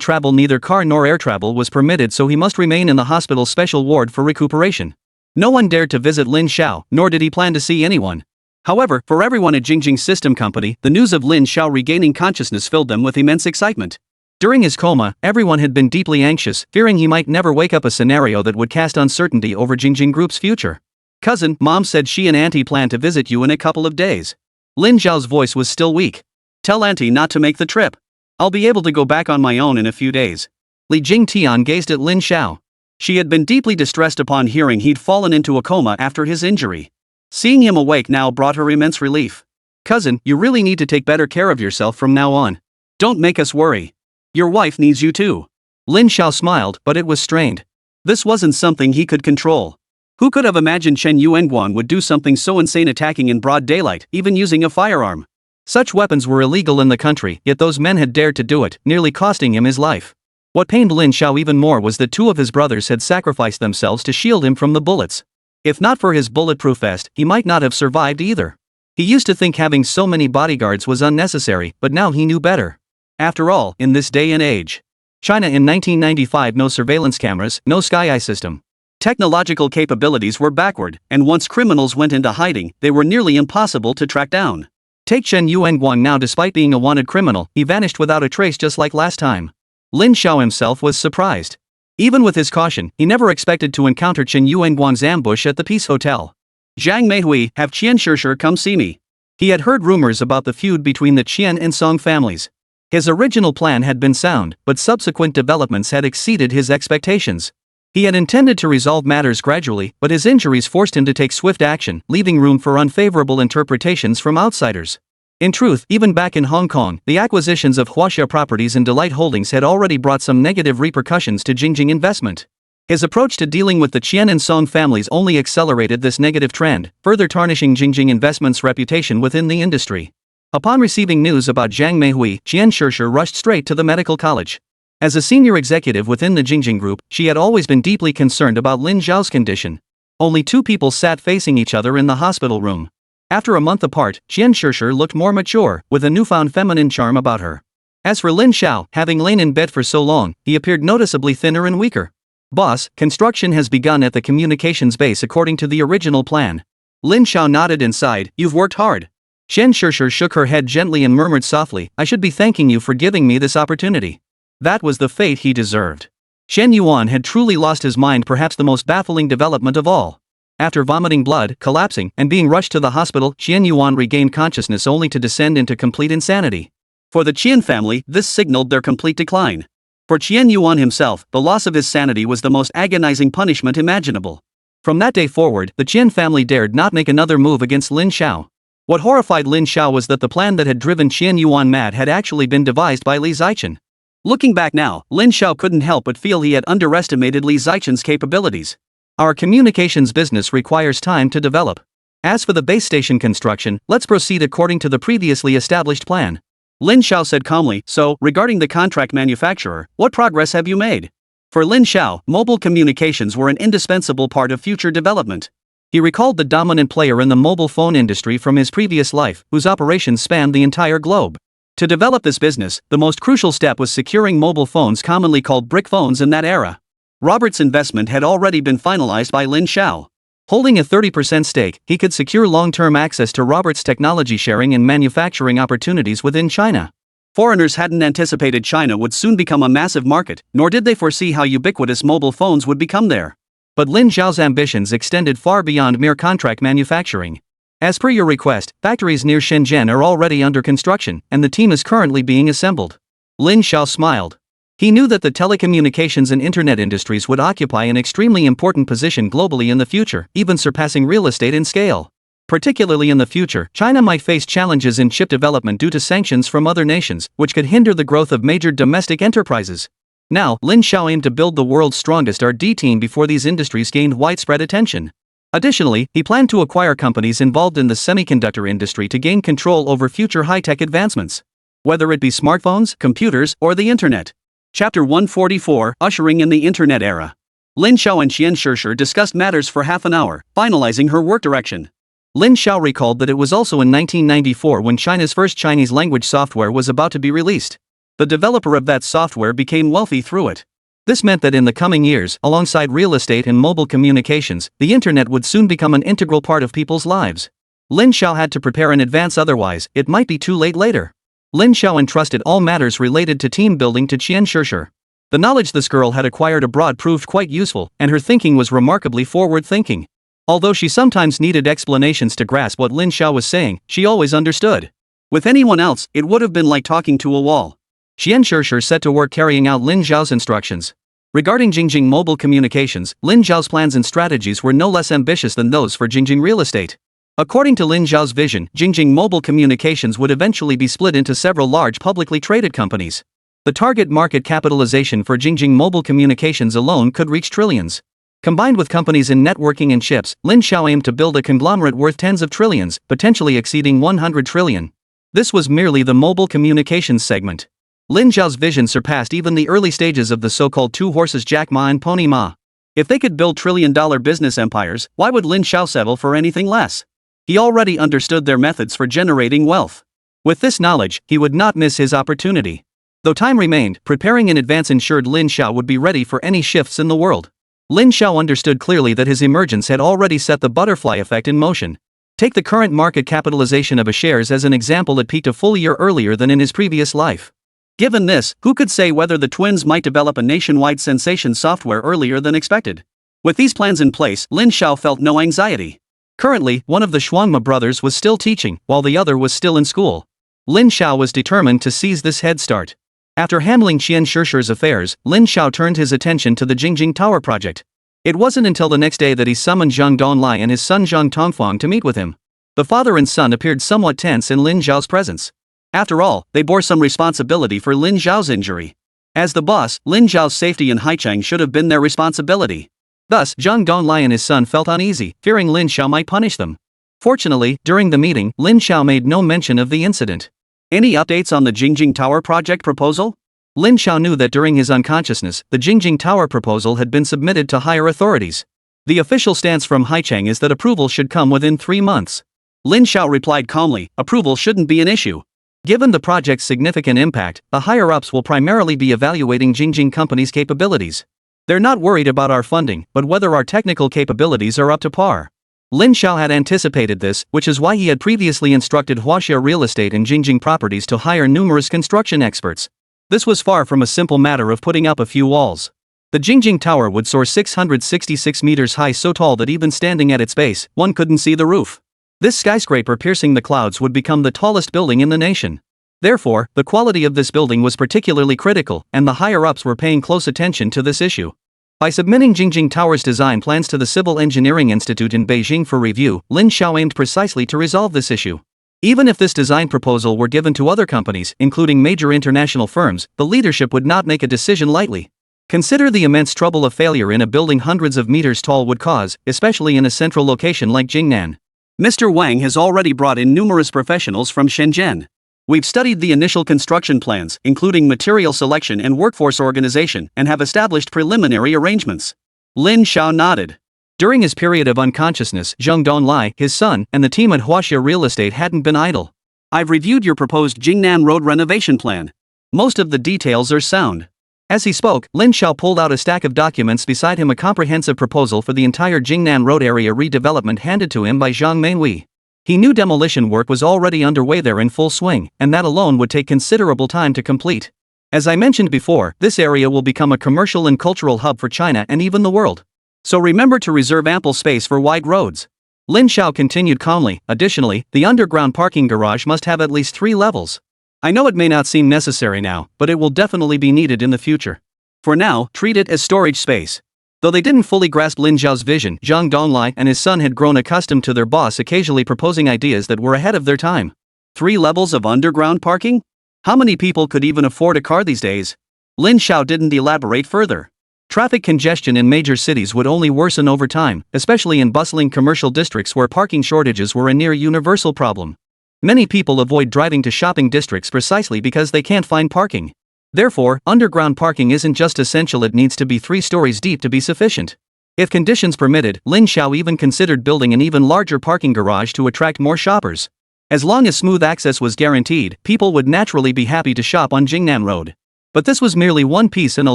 travel. Neither car nor air travel was permitted, so he must remain in the hospital's special ward for recuperation. No one dared to visit Lin Xiao, nor did he plan to see anyone. However, for everyone at Jingjing System Company, the news of Lin Xiao regaining consciousness filled them with immense excitement. During his coma, everyone had been deeply anxious, fearing he might never wake up, a scenario that would cast uncertainty over Jingjing Group's future. "Cousin, Mom said she and Auntie plan to visit you in a couple of days." Lin Xiao's voice was still weak. "Tell Auntie not to make the trip. I'll be able to go back on my own in a few days." Li Jingtian gazed at Lin Xiao. She had been deeply distressed upon hearing he'd fallen into a coma after his injury. Seeing him awake now brought her immense relief. "Cousin, you really need to take better care of yourself from now on. Don't make us worry. Your wife needs you too." Lin Xiao smiled, but it was strained. This wasn't something he could control. Who could have imagined Chen Yuanguan would do something so insane, attacking in broad daylight, even using a firearm? Such weapons were illegal in the country, yet those men had dared to do it, nearly costing him his life. What pained Lin Xiao even more was that two of his brothers had sacrificed themselves to shield him from the bullets. If not for his bulletproof vest, he might not have survived either. He used to think having so many bodyguards was unnecessary, but now he knew better. After all, in this day and age, China in 1995, no surveillance cameras, no sky eye system. Technological capabilities were backward, and once criminals went into hiding, they were nearly impossible to track down. Take Chen Yuanguan now. Despite being a wanted criminal, he vanished without a trace, just like last time. Lin Xiao himself was surprised. Even with his caution, he never expected to encounter Chen Yuanguan's ambush at the Peace Hotel. "Zhang Meihui, have Qian Shishir come see me." He had heard rumors about the feud between the Qian and Song families. His original plan had been sound, but subsequent developments had exceeded his expectations. He had intended to resolve matters gradually, but his injuries forced him to take swift action, leaving room for unfavorable interpretations from outsiders. In truth, even back in Hong Kong, the acquisitions of Huaxia Properties and Delight Holdings had already brought some negative repercussions to Jingjing Investment. His approach to dealing with the Qian and Song families only accelerated this negative trend, further tarnishing Jingjing Investment's reputation within the industry. Upon receiving news about Zhang Meihui, Qian Shishir rushed straight to the medical college. As a senior executive within the Jingjing Group, she had always been deeply concerned about Lin Xiao's condition. Only two people sat facing each other in the hospital room. After a month apart, Qian Shishir looked more mature, with a newfound feminine charm about her. As for Lin Xiao, having lain in bed for so long, he appeared noticeably thinner and weaker. "Boss, construction has begun at the communications base according to the original plan." Lin Xiao nodded and sighed. "You've worked hard." Qian Shishir shook her head gently and murmured softly, "I should be thanking you for giving me this opportunity." That was the fate he deserved. Shen Yuan had truly lost his mind, perhaps the most baffling development of all. After vomiting blood, collapsing, and being rushed to the hospital, Qian Yuan regained consciousness only to descend into complete insanity. For the Qian family, this signaled their complete decline. For Qian Yuan himself, the loss of his sanity was the most agonizing punishment imaginable. From that day forward, the Qian family dared not make another move against Lin Xiao. What horrified Lin Xiao was that the plan that had driven Qian Yuan mad had actually been devised by Li Zichen. Looking back now, Lin Xiao couldn't help but feel he had underestimated Li Zichen's capabilities. Our communications business requires time to develop. As for the base station construction, let's proceed according to the previously established plan. Lin Xiao said calmly. "So, regarding the contract manufacturer, what progress have you made?" For Lin Xiao, mobile communications were an indispensable part of future development. He recalled the dominant player in the mobile phone industry from his previous life, whose operations spanned the entire globe. To develop this business, the most crucial step was securing mobile phones, commonly called brick phones in that era. Robert's investment had already been finalized by Lin Xiao. Holding a 30% stake, he could secure long-term access to Robert's technology sharing and manufacturing opportunities within China. Foreigners hadn't anticipated China would soon become a massive market, nor did they foresee how ubiquitous mobile phones would become there. But Lin Xiao's ambitions extended far beyond mere contract manufacturing. As per your request, factories near Shenzhen are already under construction, and the team is currently being assembled. Lin Xiao smiled. He knew that the telecommunications and internet industries would occupy an extremely important position globally in the future, even surpassing real estate in scale. Particularly in the future, China might face challenges in chip development due to sanctions from other nations, which could hinder the growth of major domestic enterprises. Now, Lin Xiao aimed to build the world's strongest R&D team before these industries gained widespread attention. Additionally, he planned to acquire companies involved in the semiconductor industry to gain control over future high-tech advancements. Whether it be smartphones, computers, or the internet. Chapter 144, Ushering in the Internet Era. Lin Xiao and Qian Shishir discussed matters for half an hour, finalizing her work direction. Lin Xiao recalled that it was also in 1994 when China's first Chinese language software was about to be released. The developer of that software became wealthy through it. This meant that in the coming years, alongside real estate and mobile communications, the internet would soon become an integral part of people's lives. Lin Xiao had to prepare in advance, otherwise, it might be too late later. Lin Xiao entrusted all matters related to team building to Qian Shishir. The knowledge this girl had acquired abroad proved quite useful, and her thinking was remarkably forward-thinking. Although she sometimes needed explanations to grasp what Lin Xiao was saying, she always understood. With anyone else, it would have been like talking to a wall. Qian Shishir set to work carrying out Lin Xiao's instructions. Regarding Jingjing mobile communications, Lin Xiao's plans and strategies were no less ambitious than those for Jingjing real estate. According to Lin Xiao's vision, Jingjing mobile communications would eventually be split into several large publicly traded companies. The target market capitalization for Jingjing mobile communications alone could reach trillions. Combined with companies in networking and chips, Lin Xiao aimed to build a conglomerate worth tens of trillions, potentially exceeding 100 trillion. This was merely the mobile communications segment. Lin Xiao's vision surpassed even the early stages of the so-called two horses Jack Ma and Pony Ma. If they could build trillion-dollar business empires, why would Lin Xiao settle for anything less? He already understood their methods for generating wealth. With this knowledge, he would not miss his opportunity. Though time remained, preparing in advance ensured Lin Xiao would be ready for any shifts in the world. Lin Xiao understood clearly that his emergence had already set the butterfly effect in motion. Take the current market capitalization of a shares as an example. It peaked a full year earlier than in his previous life. Given this, who could say whether the twins might develop a nationwide sensation software earlier than expected? With these plans in place, Lin Xiao felt no anxiety. Currently, one of the Xuanma brothers was still teaching, while the other was still in school. Lin Xiao was determined to seize this head start. After handling Qian Shishir's affairs, Lin Xiao turned his attention to the Jingjing Tower project. It wasn't until the next day that he summoned Zhang Donglai and his son Zhang Tongfang to meet with him. The father and son appeared somewhat tense in Lin Xiao's presence. After all, they bore some responsibility for Lin Xiao's injury. As the boss, Lin Xiao's safety and Haicheng should have been their responsibility. Thus, Zhang Donglai and his son felt uneasy, fearing Lin Xiao might punish them. Fortunately, during the meeting, Lin Xiao made no mention of the incident. Any updates on the Jingjing Tower project proposal? Lin Xiao knew that during his unconsciousness, the Jingjing Tower proposal had been submitted to higher authorities. The official stance from Haicheng is that approval should come within 3 months. Lin Xiao replied calmly, approval shouldn't be an issue. Given the project's significant impact, the higher-ups will primarily be evaluating Jingjing Company's capabilities. They're not worried about our funding, but whether our technical capabilities are up to par. Lin Xiao had anticipated this, which is why he had previously instructed Huaxia Real Estate and Jingjing Properties to hire numerous construction experts. This was far from a simple matter of putting up a few walls. The Jingjing Tower would soar 666 meters high, so tall that even standing at its base, one couldn't see the roof. This skyscraper piercing the clouds would become the tallest building in the nation. Therefore, the quality of this building was particularly critical, and the higher-ups were paying close attention to this issue. By submitting Jingjing Tower's design plans to the Civil Engineering Institute in Beijing for review, Lin Xiao aimed precisely to resolve this issue. Even if this design proposal were given to other companies, including major international firms, the leadership would not make a decision lightly. Consider the immense trouble a failure in a building hundreds of meters tall would cause, especially in a central location like Jingnan. Mr. Wang has already brought in numerous professionals from Shenzhen. We've studied the initial construction plans, including material selection and workforce organization, and have established preliminary arrangements. Lin Xiao nodded. During his period of unconsciousness, Zhang Donglai, his son, and the team at Huaxia Real Estate hadn't been idle. I've reviewed your proposed Jingnan Road renovation plan. Most of the details are sound. As he spoke, Lin Xiao pulled out a stack of documents beside him, a comprehensive proposal for the entire Jingnan Road area redevelopment handed to him by Zhang Menghui. He knew demolition work was already underway there in full swing, and that alone would take considerable time to complete. As I mentioned before, this area will become a commercial and cultural hub for China and even the world. So remember to reserve ample space for wide roads. Lin Xiao continued calmly. Additionally, the underground parking garage must have at least 3 levels. I know it may not seem necessary now, but it will definitely be needed in the future. For now, treat it as storage space. Though they didn't fully grasp Lin Xiao's vision, Zhang Donglai and his son had grown accustomed to their boss occasionally proposing ideas that were ahead of their time. 3 levels of underground parking? How many people could even afford a car these days? Lin Xiao didn't elaborate further. Traffic congestion in major cities would only worsen over time, especially in bustling commercial districts where parking shortages were a near universal problem. Many people avoid driving to shopping districts precisely because they can't find parking. Therefore, underground parking isn't just essential, it needs to be 3 stories deep to be sufficient. If conditions permitted, Lin Xiao even considered building an even larger parking garage to attract more shoppers. As long as smooth access was guaranteed, people would naturally be happy to shop on Jingnan Road. But this was merely one piece in a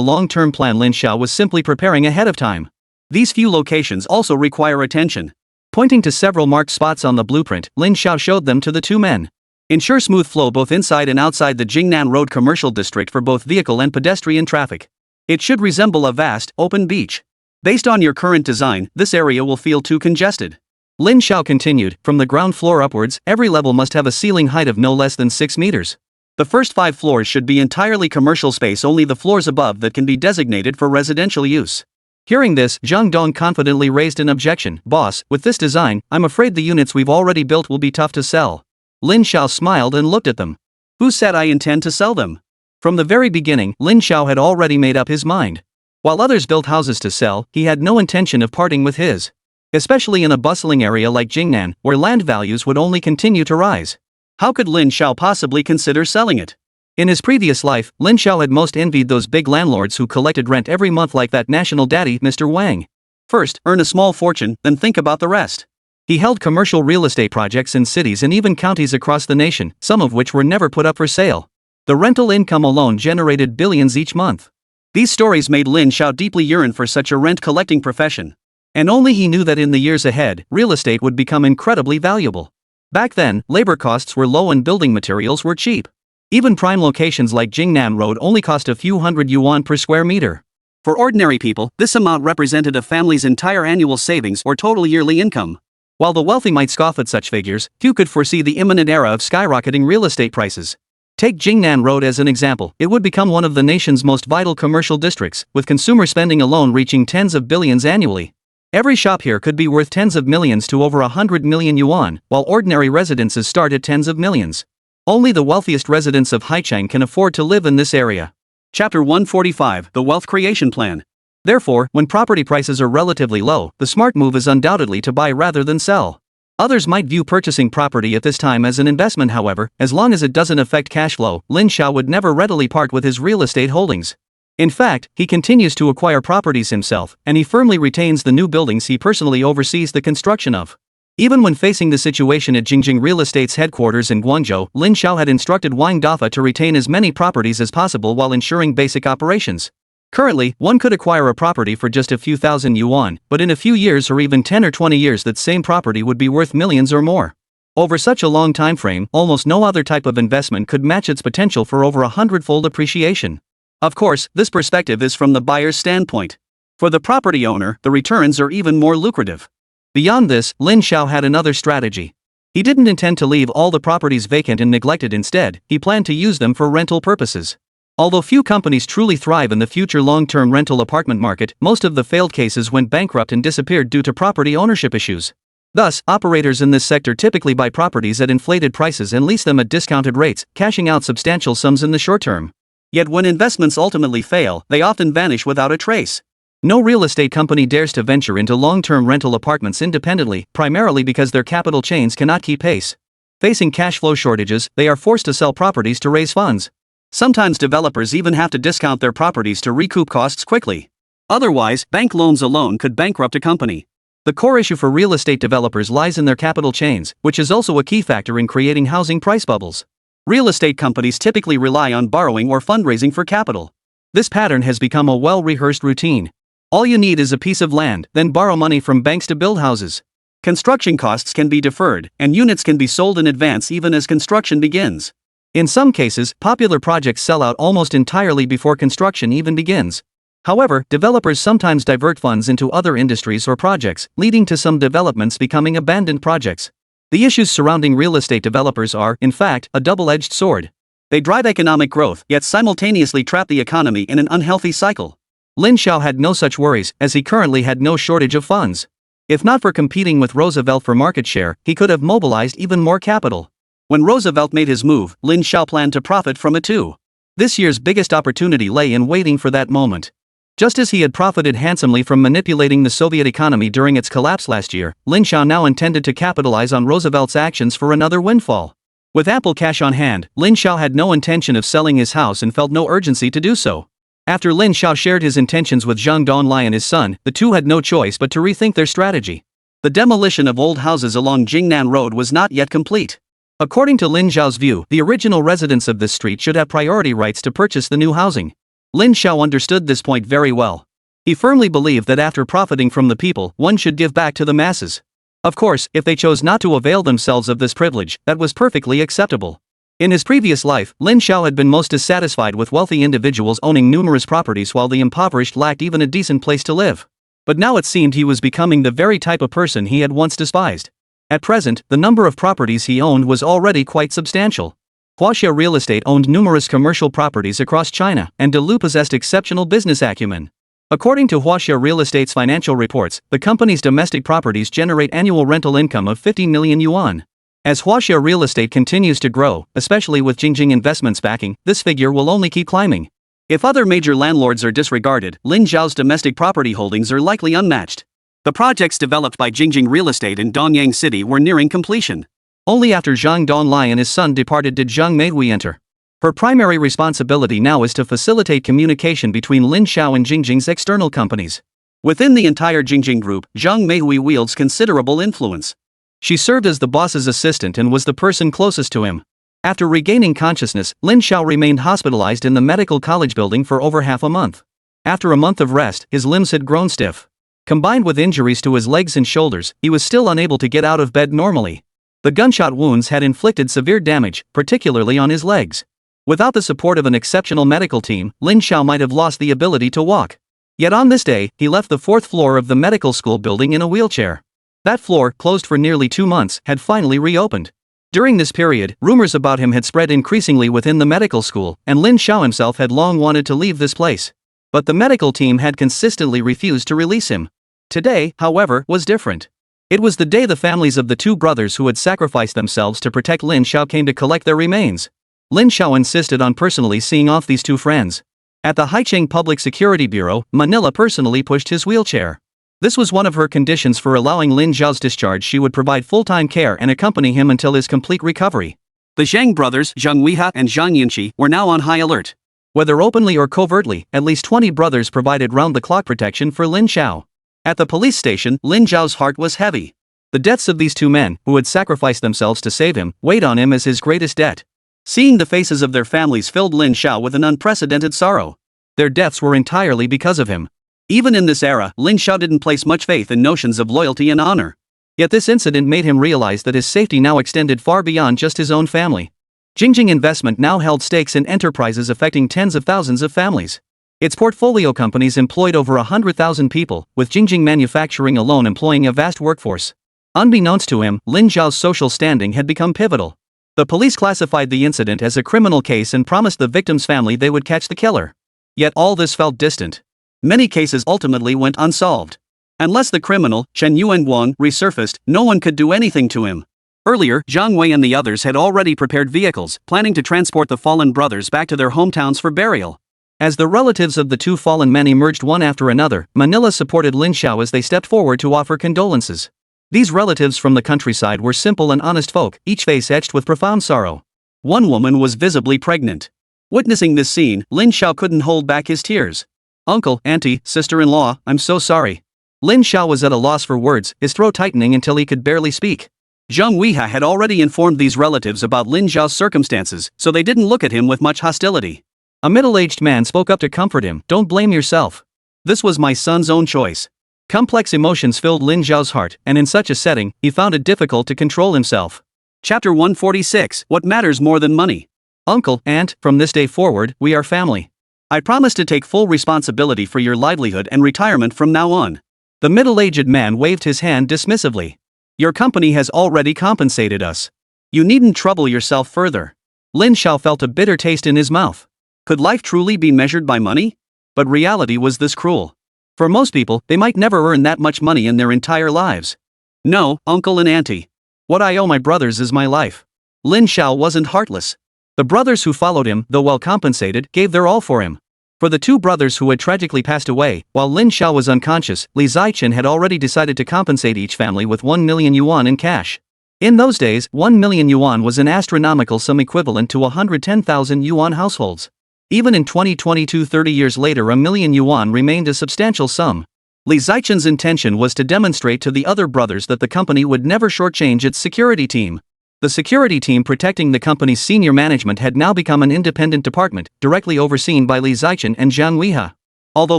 long-term plan Lin Xiao was simply preparing ahead of time. These few locations also require attention. Pointing to several marked spots on the blueprint, Lin Xiao showed them to the two men. Ensure smooth flow both inside and outside the Jingnan Road commercial district for both vehicle and pedestrian traffic. It should resemble a vast, open beach. Based on your current design, this area will feel too congested. Lin Xiao continued, from the ground floor upwards, every level must have a ceiling height of no less than 6 meters. The first 5 floors should be entirely commercial space, only the floors above that can be designated for residential use. Hearing this, Zhang Dong confidently raised an objection. Boss, with this design, I'm afraid the units we've already built will be tough to sell. Lin Xiao smiled and looked at them. Who said I intend to sell them? From the very beginning, Lin Xiao had already made up his mind. While others built houses to sell, he had no intention of parting with his. Especially in a bustling area like Jingnan, where land values would only continue to rise. How could Lin Xiao possibly consider selling it? In his previous life, Lin Xiao had most envied those big landlords who collected rent every month like that national daddy, Mr. Wang. First, earn a small fortune, then think about the rest. He held commercial real estate projects in cities and even counties across the nation, some of which were never put up for sale. The rental income alone generated billions each month. These stories made Lin Xiao deeply yearn for such a rent-collecting profession. And only he knew that in the years ahead, real estate would become incredibly valuable. Back then, labor costs were low and building materials were cheap. Even prime locations like Jingnan Road only cost a few hundred yuan per square meter. For ordinary people, this amount represented a family's entire annual savings or total yearly income. While the wealthy might scoff at such figures, few could foresee the imminent era of skyrocketing real estate prices. Take Jingnan Road as an example. It would become one of the nation's most vital commercial districts, with consumer spending alone reaching tens of billions annually. Every shop here could be worth tens of millions to over 100 million yuan, while ordinary residences start at tens of millions. Only the wealthiest residents of Haicheng can afford to live in this area. Chapter 145, The Wealth Creation Plan. Therefore, when property prices are relatively low, the smart move is undoubtedly to buy rather than sell. Others might view purchasing property at this time as an investment. However, as long as it doesn't affect cash flow, Lin Xiao would never readily part with his real estate holdings. In fact, he continues to acquire properties himself, and he firmly retains the new buildings he personally oversees the construction of. Even when facing the situation at Jingjing Real Estate's headquarters in Guangzhou, Lin Xiao had instructed Wang Dafa to retain as many properties as possible while ensuring basic operations. Currently, one could acquire a property for just a few thousand yuan, but in a few years or even 10 or 20 years that same property would be worth millions or more. Over such a long time frame, almost no other type of investment could match its potential for over 100-fold appreciation. Of course, this perspective is from the buyer's standpoint. For the property owner, the returns are even more lucrative. Beyond this, Lin Xiao had another strategy. He didn't intend to leave all the properties vacant and neglected. Instead, he planned to use them for rental purposes. Although few companies truly thrive in the future long-term rental apartment market, most of the failed cases went bankrupt and disappeared due to property ownership issues. Thus, operators in this sector typically buy properties at inflated prices and lease them at discounted rates, cashing out substantial sums in the short term. Yet when investments ultimately fail, they often vanish without a trace. No real estate company dares to venture into long-term rental apartments independently, primarily because their capital chains cannot keep pace. Facing cash flow shortages, they are forced to sell properties to raise funds. Sometimes developers even have to discount their properties to recoup costs quickly. Otherwise, bank loans alone could bankrupt a company. The core issue for real estate developers lies in their capital chains, which is also a key factor in creating housing price bubbles. Real estate companies typically rely on borrowing or fundraising for capital. This pattern has become a well-rehearsed routine. All you need is a piece of land, then borrow money from banks to build houses. Construction costs can be deferred, and units can be sold in advance even as construction begins. In some cases, popular projects sell out almost entirely before construction even begins. However, developers sometimes divert funds into other industries or projects, leading to some developments becoming abandoned projects. The issues surrounding real estate developers are, in fact, a double-edged sword. They drive economic growth, yet simultaneously trap the economy in an unhealthy cycle. Lin Xiao had no such worries, as he currently had no shortage of funds. If not for competing with Roosevelt for market share, he could have mobilized even more capital. When Roosevelt made his move, Lin Xiao planned to profit from it too. This year's biggest opportunity lay in waiting for that moment. Just as he had profited handsomely from manipulating the Soviet economy during its collapse last year, Lin Xiao now intended to capitalize on Roosevelt's actions for another windfall. With ample cash on hand, Lin Xiao had no intention of selling his house and felt no urgency to do so. After Lin Xiao shared his intentions with Zhang Donlai and his son, the two had no choice but to rethink their strategy. The demolition of old houses along Jingnan Road was not yet complete. According to Lin Xiao's view, the original residents of this street should have priority rights to purchase the new housing. Lin Xiao understood this point very well. He firmly believed that after profiting from the people, one should give back to the masses. Of course, if they chose not to avail themselves of this privilege, that was perfectly acceptable. In his previous life, Lin Xiao had been most dissatisfied with wealthy individuals owning numerous properties while the impoverished lacked even a decent place to live. But now it seemed he was becoming the very type of person he had once despised. At present, the number of properties he owned was already quite substantial. Huaxia Real Estate owned numerous commercial properties across China, and De Lu possessed exceptional business acumen. According to Huaxia Real Estate's financial reports, the company's domestic properties generate annual rental income of 50 million yuan. As Huaxia Real Estate continues to grow, especially with Jingjing Investments backing, this figure will only keep climbing. If other major landlords are disregarded, Lin Xiao's domestic property holdings are likely unmatched. The projects developed by Jingjing Real Estate in Donyang City were nearing completion. Only after Zhang Donlai and his son departed did Zhang Meidhui enter. Her primary responsibility now is to facilitate communication between Lin Xiao and Jingjing's external companies. Within the entire Jingjing group, Zhang Meidhui wields considerable influence. She served as the boss's assistant and was the person closest to him. After regaining consciousness, Lin Xiao remained hospitalized in the medical college building for over half a month. After a month of rest, his limbs had grown stiff. Combined with injuries to his legs and shoulders, he was still unable to get out of bed normally. The gunshot wounds had inflicted severe damage, particularly on his legs. Without the support of an exceptional medical team, Lin Xiao might have lost the ability to walk. Yet on this day, he left the 4th floor of the medical school building in a wheelchair. That floor, closed for nearly 2 months, had finally reopened. During this period, rumors about him had spread increasingly within the medical school, and Lin Xiao himself had long wanted to leave this place. But the medical team had consistently refused to release him. Today, however, was different. It was the day the families of the two brothers who had sacrificed themselves to protect Lin Xiao came to collect their remains. Lin Xiao insisted on personally seeing off these two friends. At the Haicheng Public Security Bureau, Manila personally pushed his wheelchair. This was one of her conditions for allowing Lin Xiao's discharge. She would provide full-time care and accompany him until his complete recovery. The Zhang brothers, Zhang Weiha and Zhang Yinqi, were now on high alert. Whether openly or covertly, at least 20 brothers provided round-the-clock protection for Lin Xiao. At the police station, Lin Xiao's heart was heavy. The deaths of these two men, who had sacrificed themselves to save him, weighed on him as his greatest debt. Seeing the faces of their families filled Lin Xiao with an unprecedented sorrow. Their deaths were entirely because of him. Even in this era, Lin Xiao didn't place much faith in notions of loyalty and honor. Yet this incident made him realize that his safety now extended far beyond just his own family. Jingjing Investment now held stakes in enterprises affecting tens of thousands of families. Its portfolio companies employed over 100,000 people, with Jingjing Manufacturing alone employing a vast workforce. Unbeknownst to him, Lin Xiao's social standing had become pivotal. The police classified the incident as a criminal case and promised the victim's family they would catch the killer. Yet all this felt distant. Many cases ultimately went unsolved. Unless the criminal, Chen Yuanguang, resurfaced, no one could do anything to him. Earlier, Zhang Wei and the others had already prepared vehicles, planning to transport the fallen brothers back to their hometowns for burial. As the relatives of the two fallen men emerged one after another, Manila supported Lin Xiao as they stepped forward to offer condolences. These relatives from the countryside were simple and honest folk, each face etched with profound sorrow. One woman was visibly pregnant. Witnessing this scene, Lin Xiao couldn't hold back his tears. "Uncle, auntie, sister-in-law, I'm so sorry." Lin Xiao was at a loss for words, his throat tightening until he could barely speak. Zhang Weiha had already informed these relatives about Lin Xiao's circumstances, so they didn't look at him with much hostility. A middle-aged man spoke up to comfort him. "Don't blame yourself. This was my son's own choice." Complex emotions filled Lin Xiao's heart, and in such a setting, he found it difficult to control himself. Chapter 146, What Matters More Than Money? "Uncle, aunt, from this day forward, we are family. I promise to take full responsibility for your livelihood and retirement from now on." The middle-aged man waved his hand dismissively. "Your company has already compensated us. You needn't trouble yourself further." Lin Xiao felt a bitter taste in his mouth. Could life truly be measured by money? But reality was this cruel. For most people, they might never earn that much money in their entire lives. "No, uncle and auntie. What I owe my brothers is my life." Lin Xiao wasn't heartless. The brothers who followed him, though well compensated, gave their all for him. For the two brothers who had tragically passed away, while Lin Xiao was unconscious, Li Zichen had already decided to compensate each family with 1 million yuan in cash. In those days, 1 million yuan was an astronomical sum equivalent to 110,000 yuan households. Even in 2022, 30 years later, $1 million yuan remained a substantial sum. Li Zichen's intention was to demonstrate to the other brothers that the company would never shortchange its security team. The security team protecting the company's senior management had now become an independent department, directly overseen by Li Zichen and Zhang Weihe. Although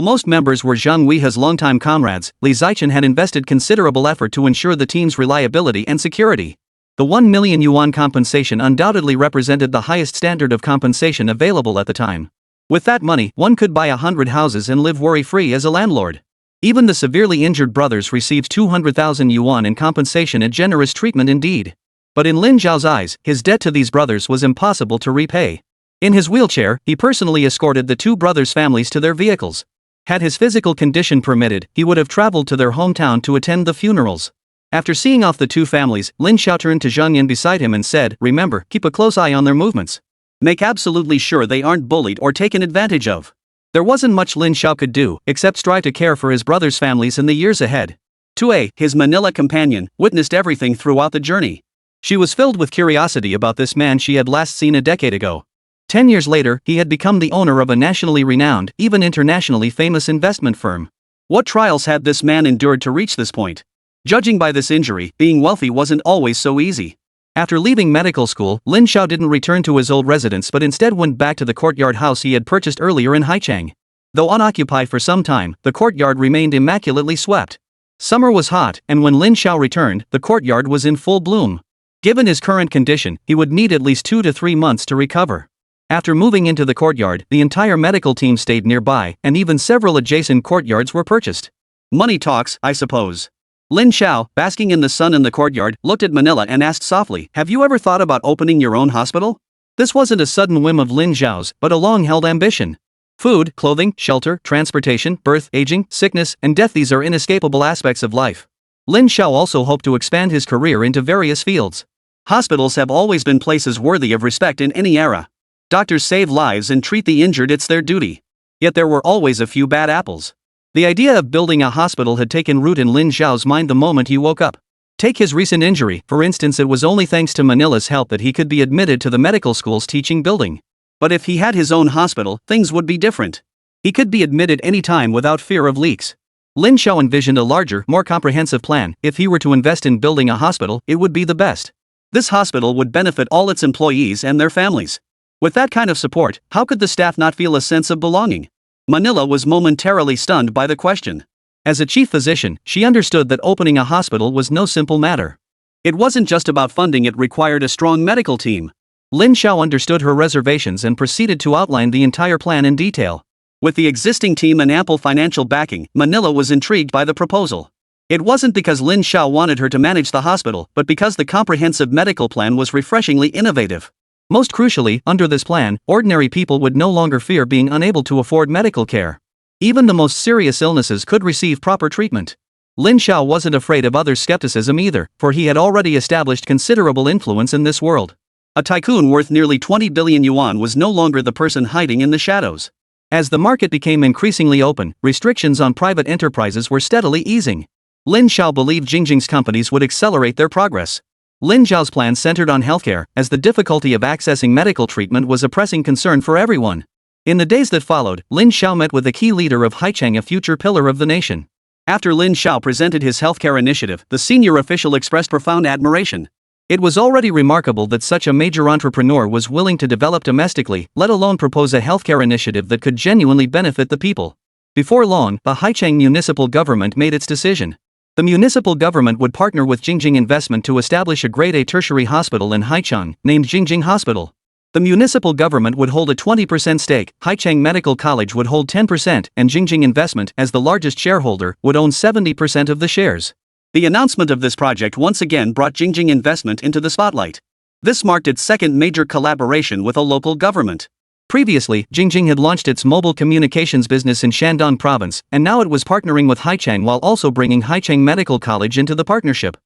most members were Zhang Weihe's longtime comrades, Li Zichen had invested considerable effort to ensure the team's reliability and security. The 1 million yuan compensation undoubtedly represented the highest standard of compensation available at the time. With that money, one could buy 100 houses and live worry-free as a landlord. Even the severely injured brothers received 200,000 yuan in compensation, a generous treatment indeed. But in Lin Zhao's eyes, his debt to these brothers was impossible to repay. In his wheelchair, he personally escorted the two brothers' families to their vehicles. Had his physical condition permitted, he would have traveled to their hometown to attend the funerals. After seeing off the two families, Lin Zhao turned to Zhang Yan beside him and said, "Remember, keep a close eye on their movements. Make absolutely sure they aren't bullied or taken advantage of." There wasn't much Lin Zhao could do, except strive to care for his brothers' families in the years ahead. Tue, his Manila companion, witnessed everything throughout the journey. She was filled with curiosity about this man she had last seen a decade ago. 10 years later, he had become the owner of a nationally renowned, even internationally famous investment firm. What trials had this man endured to reach this point? Judging by this injury, being wealthy wasn't always so easy. After leaving medical school, Lin Zhao didn't return to his old residence but instead went back to the courtyard house he had purchased earlier in Haicheng. Though unoccupied for some time, the courtyard remained immaculately swept. Summer was hot, and when Lin Zhao returned, the courtyard was in full bloom. Given his current condition, he would need at least 2 to 3 months to recover. After moving into the courtyard, the entire medical team stayed nearby, and even several adjacent courtyards were purchased. Money talks, I suppose. Lin Zhao, basking in the sun in the courtyard, looked at Manila and asked softly, "Have you ever thought about opening your own hospital?" This wasn't a sudden whim of Lin Zhao's, but a long-held ambition. Food, clothing, shelter, transportation, birth, aging, sickness, and death, these are inescapable aspects of life. Lin Zhao also hoped to expand his career into various fields. Hospitals have always been places worthy of respect in any era. Doctors save lives and treat the injured, it's their duty. Yet there were always a few bad apples. The idea of building a hospital had taken root in Lin Zhao's mind the moment he woke up. Take his recent injury, for instance. It was only thanks to Manila's help that he could be admitted to the medical school's teaching building. But if he had his own hospital, things would be different. He could be admitted any time without fear of leaks. Lin Zhao envisioned a larger, more comprehensive plan. If he were to invest in building a hospital, it would be the best. This hospital would benefit all its employees and their families. With that kind of support, how could the staff not feel a sense of belonging? Manila was momentarily stunned by the question. As a chief physician, she understood that opening a hospital was no simple matter. It wasn't just about funding, it required a strong medical team. Lin Zhao understood her reservations and proceeded to outline the entire plan in detail. With the existing team and ample financial backing, Manila was intrigued by the proposal. It wasn't because Lin Zhao wanted her to manage the hospital, but because the comprehensive medical plan was refreshingly innovative. Most crucially, under this plan, ordinary people would no longer fear being unable to afford medical care. Even the most serious illnesses could receive proper treatment. Lin Zhao wasn't afraid of others' skepticism either, for he had already established considerable influence in this world. A tycoon worth nearly 20 billion yuan was no longer the person hiding in the shadows. As the market became increasingly open, restrictions on private enterprises were steadily easing. Lin Zhao believed Jingjing's companies would accelerate their progress. Lin Zhao's plan centered on healthcare, as the difficulty of accessing medical treatment was a pressing concern for everyone. In the days that followed, Lin Zhao met with the key leader of Haicheng, a future pillar of the nation. After Lin Zhao presented his healthcare initiative, the senior official expressed profound admiration. It was already remarkable that such a major entrepreneur was willing to develop domestically, let alone propose a healthcare initiative that could genuinely benefit the people. Before long, the Haicheng municipal government made its decision. The municipal government would partner with Jingjing Investment to establish a Grade A tertiary hospital in Haicheng, named Jingjing Hospital. The municipal government would hold a 20% stake, Haicheng Medical College would hold 10%, and Jingjing Investment, as the largest shareholder, would own 70% of the shares. The announcement of this project once again brought Jingjing Investment into the spotlight. This marked its second major collaboration with a local government. Previously, Jingjing had launched its mobile communications business in Shandong province, and now it was partnering with Haicheng while also bringing Haicheng Medical College into the partnership.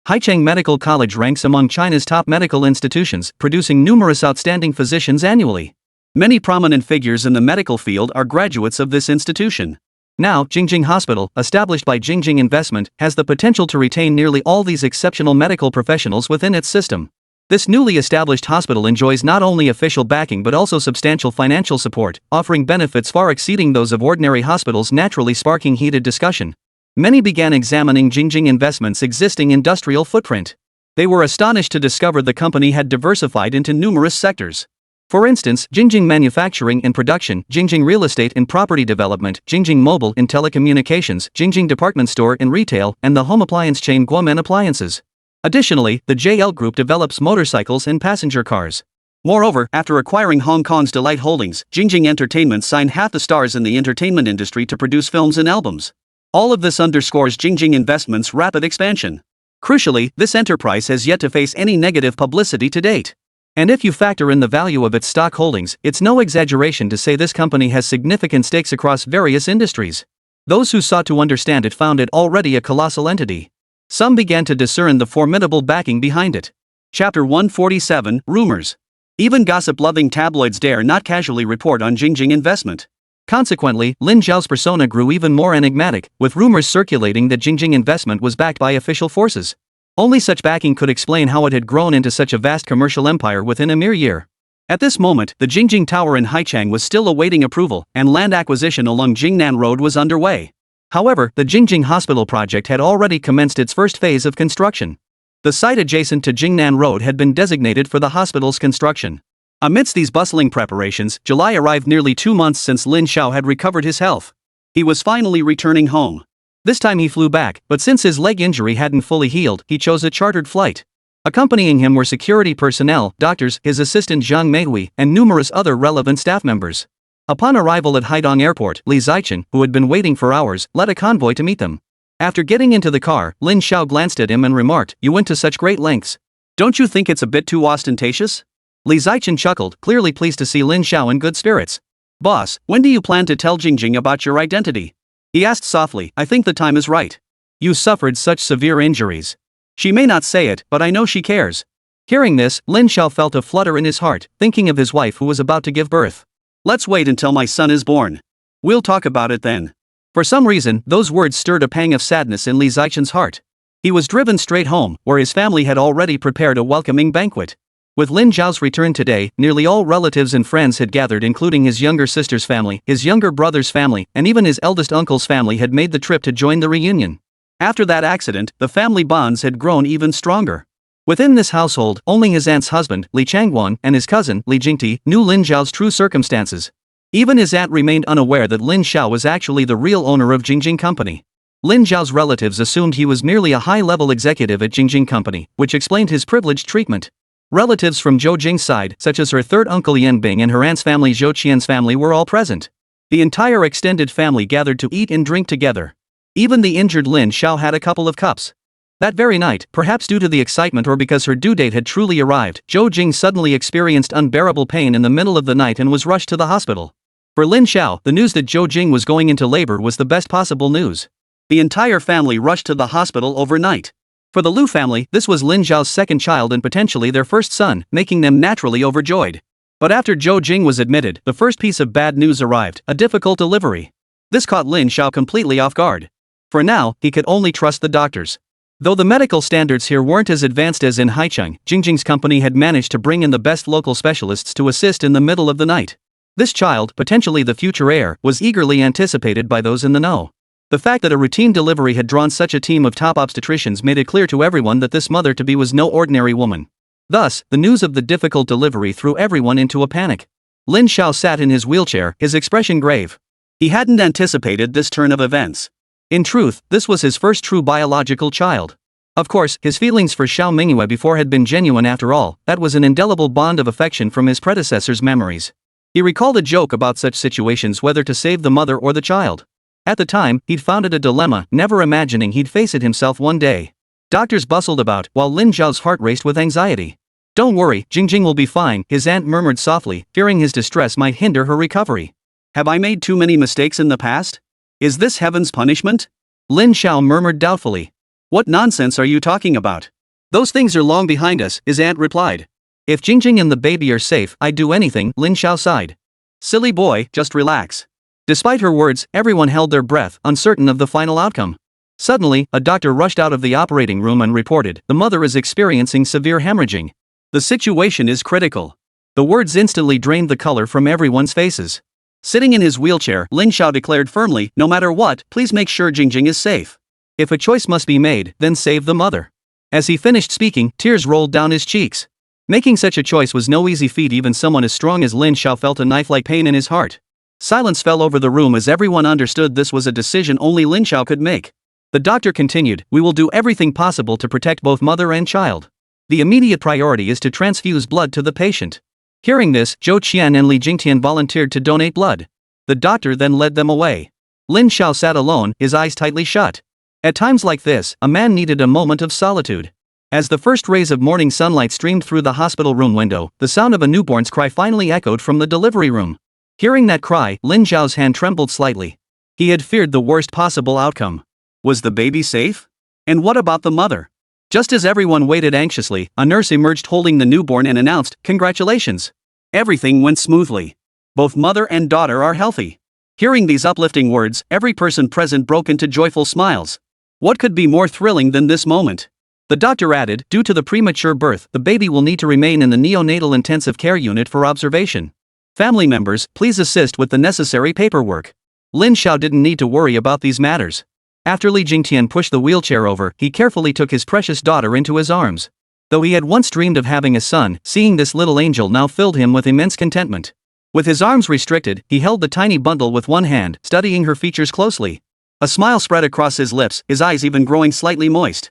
Haicheng Medical College ranks among China's top medical institutions, producing numerous outstanding physicians annually. Many prominent figures in the medical field are graduates of this institution. Now, Jingjing Hospital, established by Jingjing Investment, has the potential to retain nearly all these exceptional medical professionals within its system. This newly established hospital enjoys not only official backing but also substantial financial support, offering benefits far exceeding those of ordinary hospitals, naturally sparking heated discussion. Many began examining Jingjing Investment's existing industrial footprint. They were astonished to discover the company had diversified into numerous sectors. For instance, Jingjing Manufacturing and Production, Jingjing Real Estate and Property Development, Jingjing Mobile in Telecommunications, Jingjing Department Store in Retail, and the home appliance chain Guomen Appliances. Additionally, the JL Group develops motorcycles and passenger cars. Moreover, after acquiring Hong Kong's Delight Holdings, Jingjing Entertainment signed half the stars in the entertainment industry to produce films and albums. All of this underscores Jingjing Investment's rapid expansion. Crucially, this enterprise has yet to face any negative publicity to date. And if you factor in the value of its stock holdings, it's no exaggeration to say this company has significant stakes across various industries. Those who sought to understand it found it already a colossal entity. Some began to discern the formidable backing behind it. Chapter 147, Rumors. Even gossip-loving tabloids dare not casually report on Jingjing Investment. Consequently, Lin Zhao's persona grew even more enigmatic, with rumors circulating that Jingjing Investment was backed by official forces. Only such backing could explain how it had grown into such a vast commercial empire within a mere year. At this moment, the Jingjing Tower in Haichang was still awaiting approval, and land acquisition along Jingnan Road was underway. However, the Jingjing Hospital project had already commenced its first phase of construction. The site adjacent to Jingnan Road had been designated for the hospital's construction. Amidst these bustling preparations, July arrived nearly 2 months since Lin Zhao had recovered his health. He was finally returning home. This time he flew back, but since his leg injury hadn't fully healed, he chose a chartered flight. Accompanying him were security personnel, doctors, his assistant Zhang Meihui, and numerous other relevant staff members. Upon arrival at Haidong Airport, Li Zichen, who had been waiting for hours, led a convoy to meet them. After getting into the car, Lin Zhao glanced at him and remarked, "You went to such great lengths. Don't you think it's a bit too ostentatious?" Li Zichen chuckled, clearly pleased to see Lin Zhao in good spirits. "Boss, when do you plan to tell Jingjing about your identity?" he asked softly. "I think the time is right. You suffered such severe injuries. She may not say it, but I know she cares." Hearing this, Lin Zhao felt a flutter in his heart, thinking of his wife who was about to give birth. "Let's wait until my son is born. We'll talk about it then." For some reason, those words stirred a pang of sadness in Li Zichen's heart. He was driven straight home, where his family had already prepared a welcoming banquet. With Lin Zhao's return today, nearly all relatives and friends had gathered, including his younger sister's family, his younger brother's family, and even his eldest uncle's family had made the trip to join the reunion. After that accident, the family bonds had grown even stronger. Within this household, only his aunt's husband, Li Changguan, and his cousin, Li Jingti, knew Lin Zhao's true circumstances. Even his aunt remained unaware that Lin Zhao was actually the real owner of Jingjing Company. Lin Zhao's relatives assumed he was merely a high-level executive at Jingjing Company, which explained his privileged treatment. Relatives from Zhou Jing's side, such as her third uncle Yan Bing and her aunt's family Zhou Qian's family, were all present. The entire extended family gathered to eat and drink together. Even the injured Lin Zhao had a couple of cups. That very night, perhaps due to the excitement or because her due date had truly arrived, Zhou Jing suddenly experienced unbearable pain in the middle of the night and was rushed to the hospital. For Lin Zhao, the news that Zhou Jing was going into labor was the best possible news. The entire family rushed to the hospital overnight. For the Lu family, this was Lin Zhao's second child and potentially their first son, making them naturally overjoyed. But after Zhou Jing was admitted, the first piece of bad news arrived, a difficult delivery. This caught Lin Zhao completely off guard. For now, he could only trust the doctors. Though the medical standards here weren't as advanced as in Haicheng, Jingjing's company had managed to bring in the best local specialists to assist in the middle of the night. This child, potentially the future heir, was eagerly anticipated by those in the know. The fact that a routine delivery had drawn such a team of top obstetricians made it clear to everyone that this mother-to-be was no ordinary woman. Thus, the news of the difficult delivery threw everyone into a panic. Lin Zhao sat in his wheelchair, his expression grave. He hadn't anticipated this turn of events. In truth, this was his first true biological child. Of course, his feelings for Xiao Mingyue before had been genuine after all. That was an indelible bond of affection from his predecessor's memories. He recalled a joke about such situations, whether to save the mother or the child. At the time, he'd found it a dilemma, never imagining he'd face it himself one day. Doctors bustled about, while Lin Zhao's heart raced with anxiety. "Don't worry, Jingjing will be fine," his aunt murmured softly, fearing his distress might hinder her recovery. "Have I made too many mistakes in the past? Is this heaven's punishment?" Lin Zhao murmured doubtfully. "What nonsense are you talking about? Those things are long behind us," his aunt replied. "If Jingjing and the baby are safe, I'd do anything," Lin Zhao sighed. "Silly boy, just relax." Despite her words, everyone held their breath, uncertain of the final outcome. Suddenly, a doctor rushed out of the operating room and reported, "The mother is experiencing severe hemorrhaging." The situation is critical. The words instantly drained the color from everyone's faces. Sitting in his wheelchair, Lin Xiao declared firmly, no matter what, please make sure Jingjing is safe. If a choice must be made, then save the mother. As he finished speaking, tears rolled down his cheeks. Making such a choice was no easy feat. Even someone as strong as Lin Xiao felt a knife-like pain in his heart. Silence fell over the room as everyone understood this was a decision only Lin Xiao could make. The doctor continued, we will do everything possible to protect both mother and child. The immediate priority is to transfuse blood to the patient. Hearing this, Zhou Qian and Li Jingtian volunteered to donate blood. The doctor then led them away. Lin Xiao sat alone, his eyes tightly shut. At times like this, a man needed a moment of solitude. As the first rays of morning sunlight streamed through the hospital room window, the sound of a newborn's cry finally echoed from the delivery room. Hearing that cry, Lin Xiao's hand trembled slightly. He had feared the worst possible outcome. Was the baby safe? And what about the mother? Just as everyone waited anxiously, a nurse emerged holding the newborn and announced, congratulations. Everything went smoothly. Both mother and daughter are healthy. Hearing these uplifting words, every person present broke into joyful smiles. What could be more thrilling than this moment? The doctor added, due to the premature birth, the baby will need to remain in the neonatal intensive care unit for observation. Family members, please assist with the necessary paperwork. Lin Xiao didn't need to worry about these matters. After Li Jingtian pushed the wheelchair over, he carefully took his precious daughter into his arms. Though he had once dreamed of having a son, seeing this little angel now filled him with immense contentment. With his arms restricted, he held the tiny bundle with one hand, studying her features closely. A smile spread across his lips, his eyes even growing slightly moist.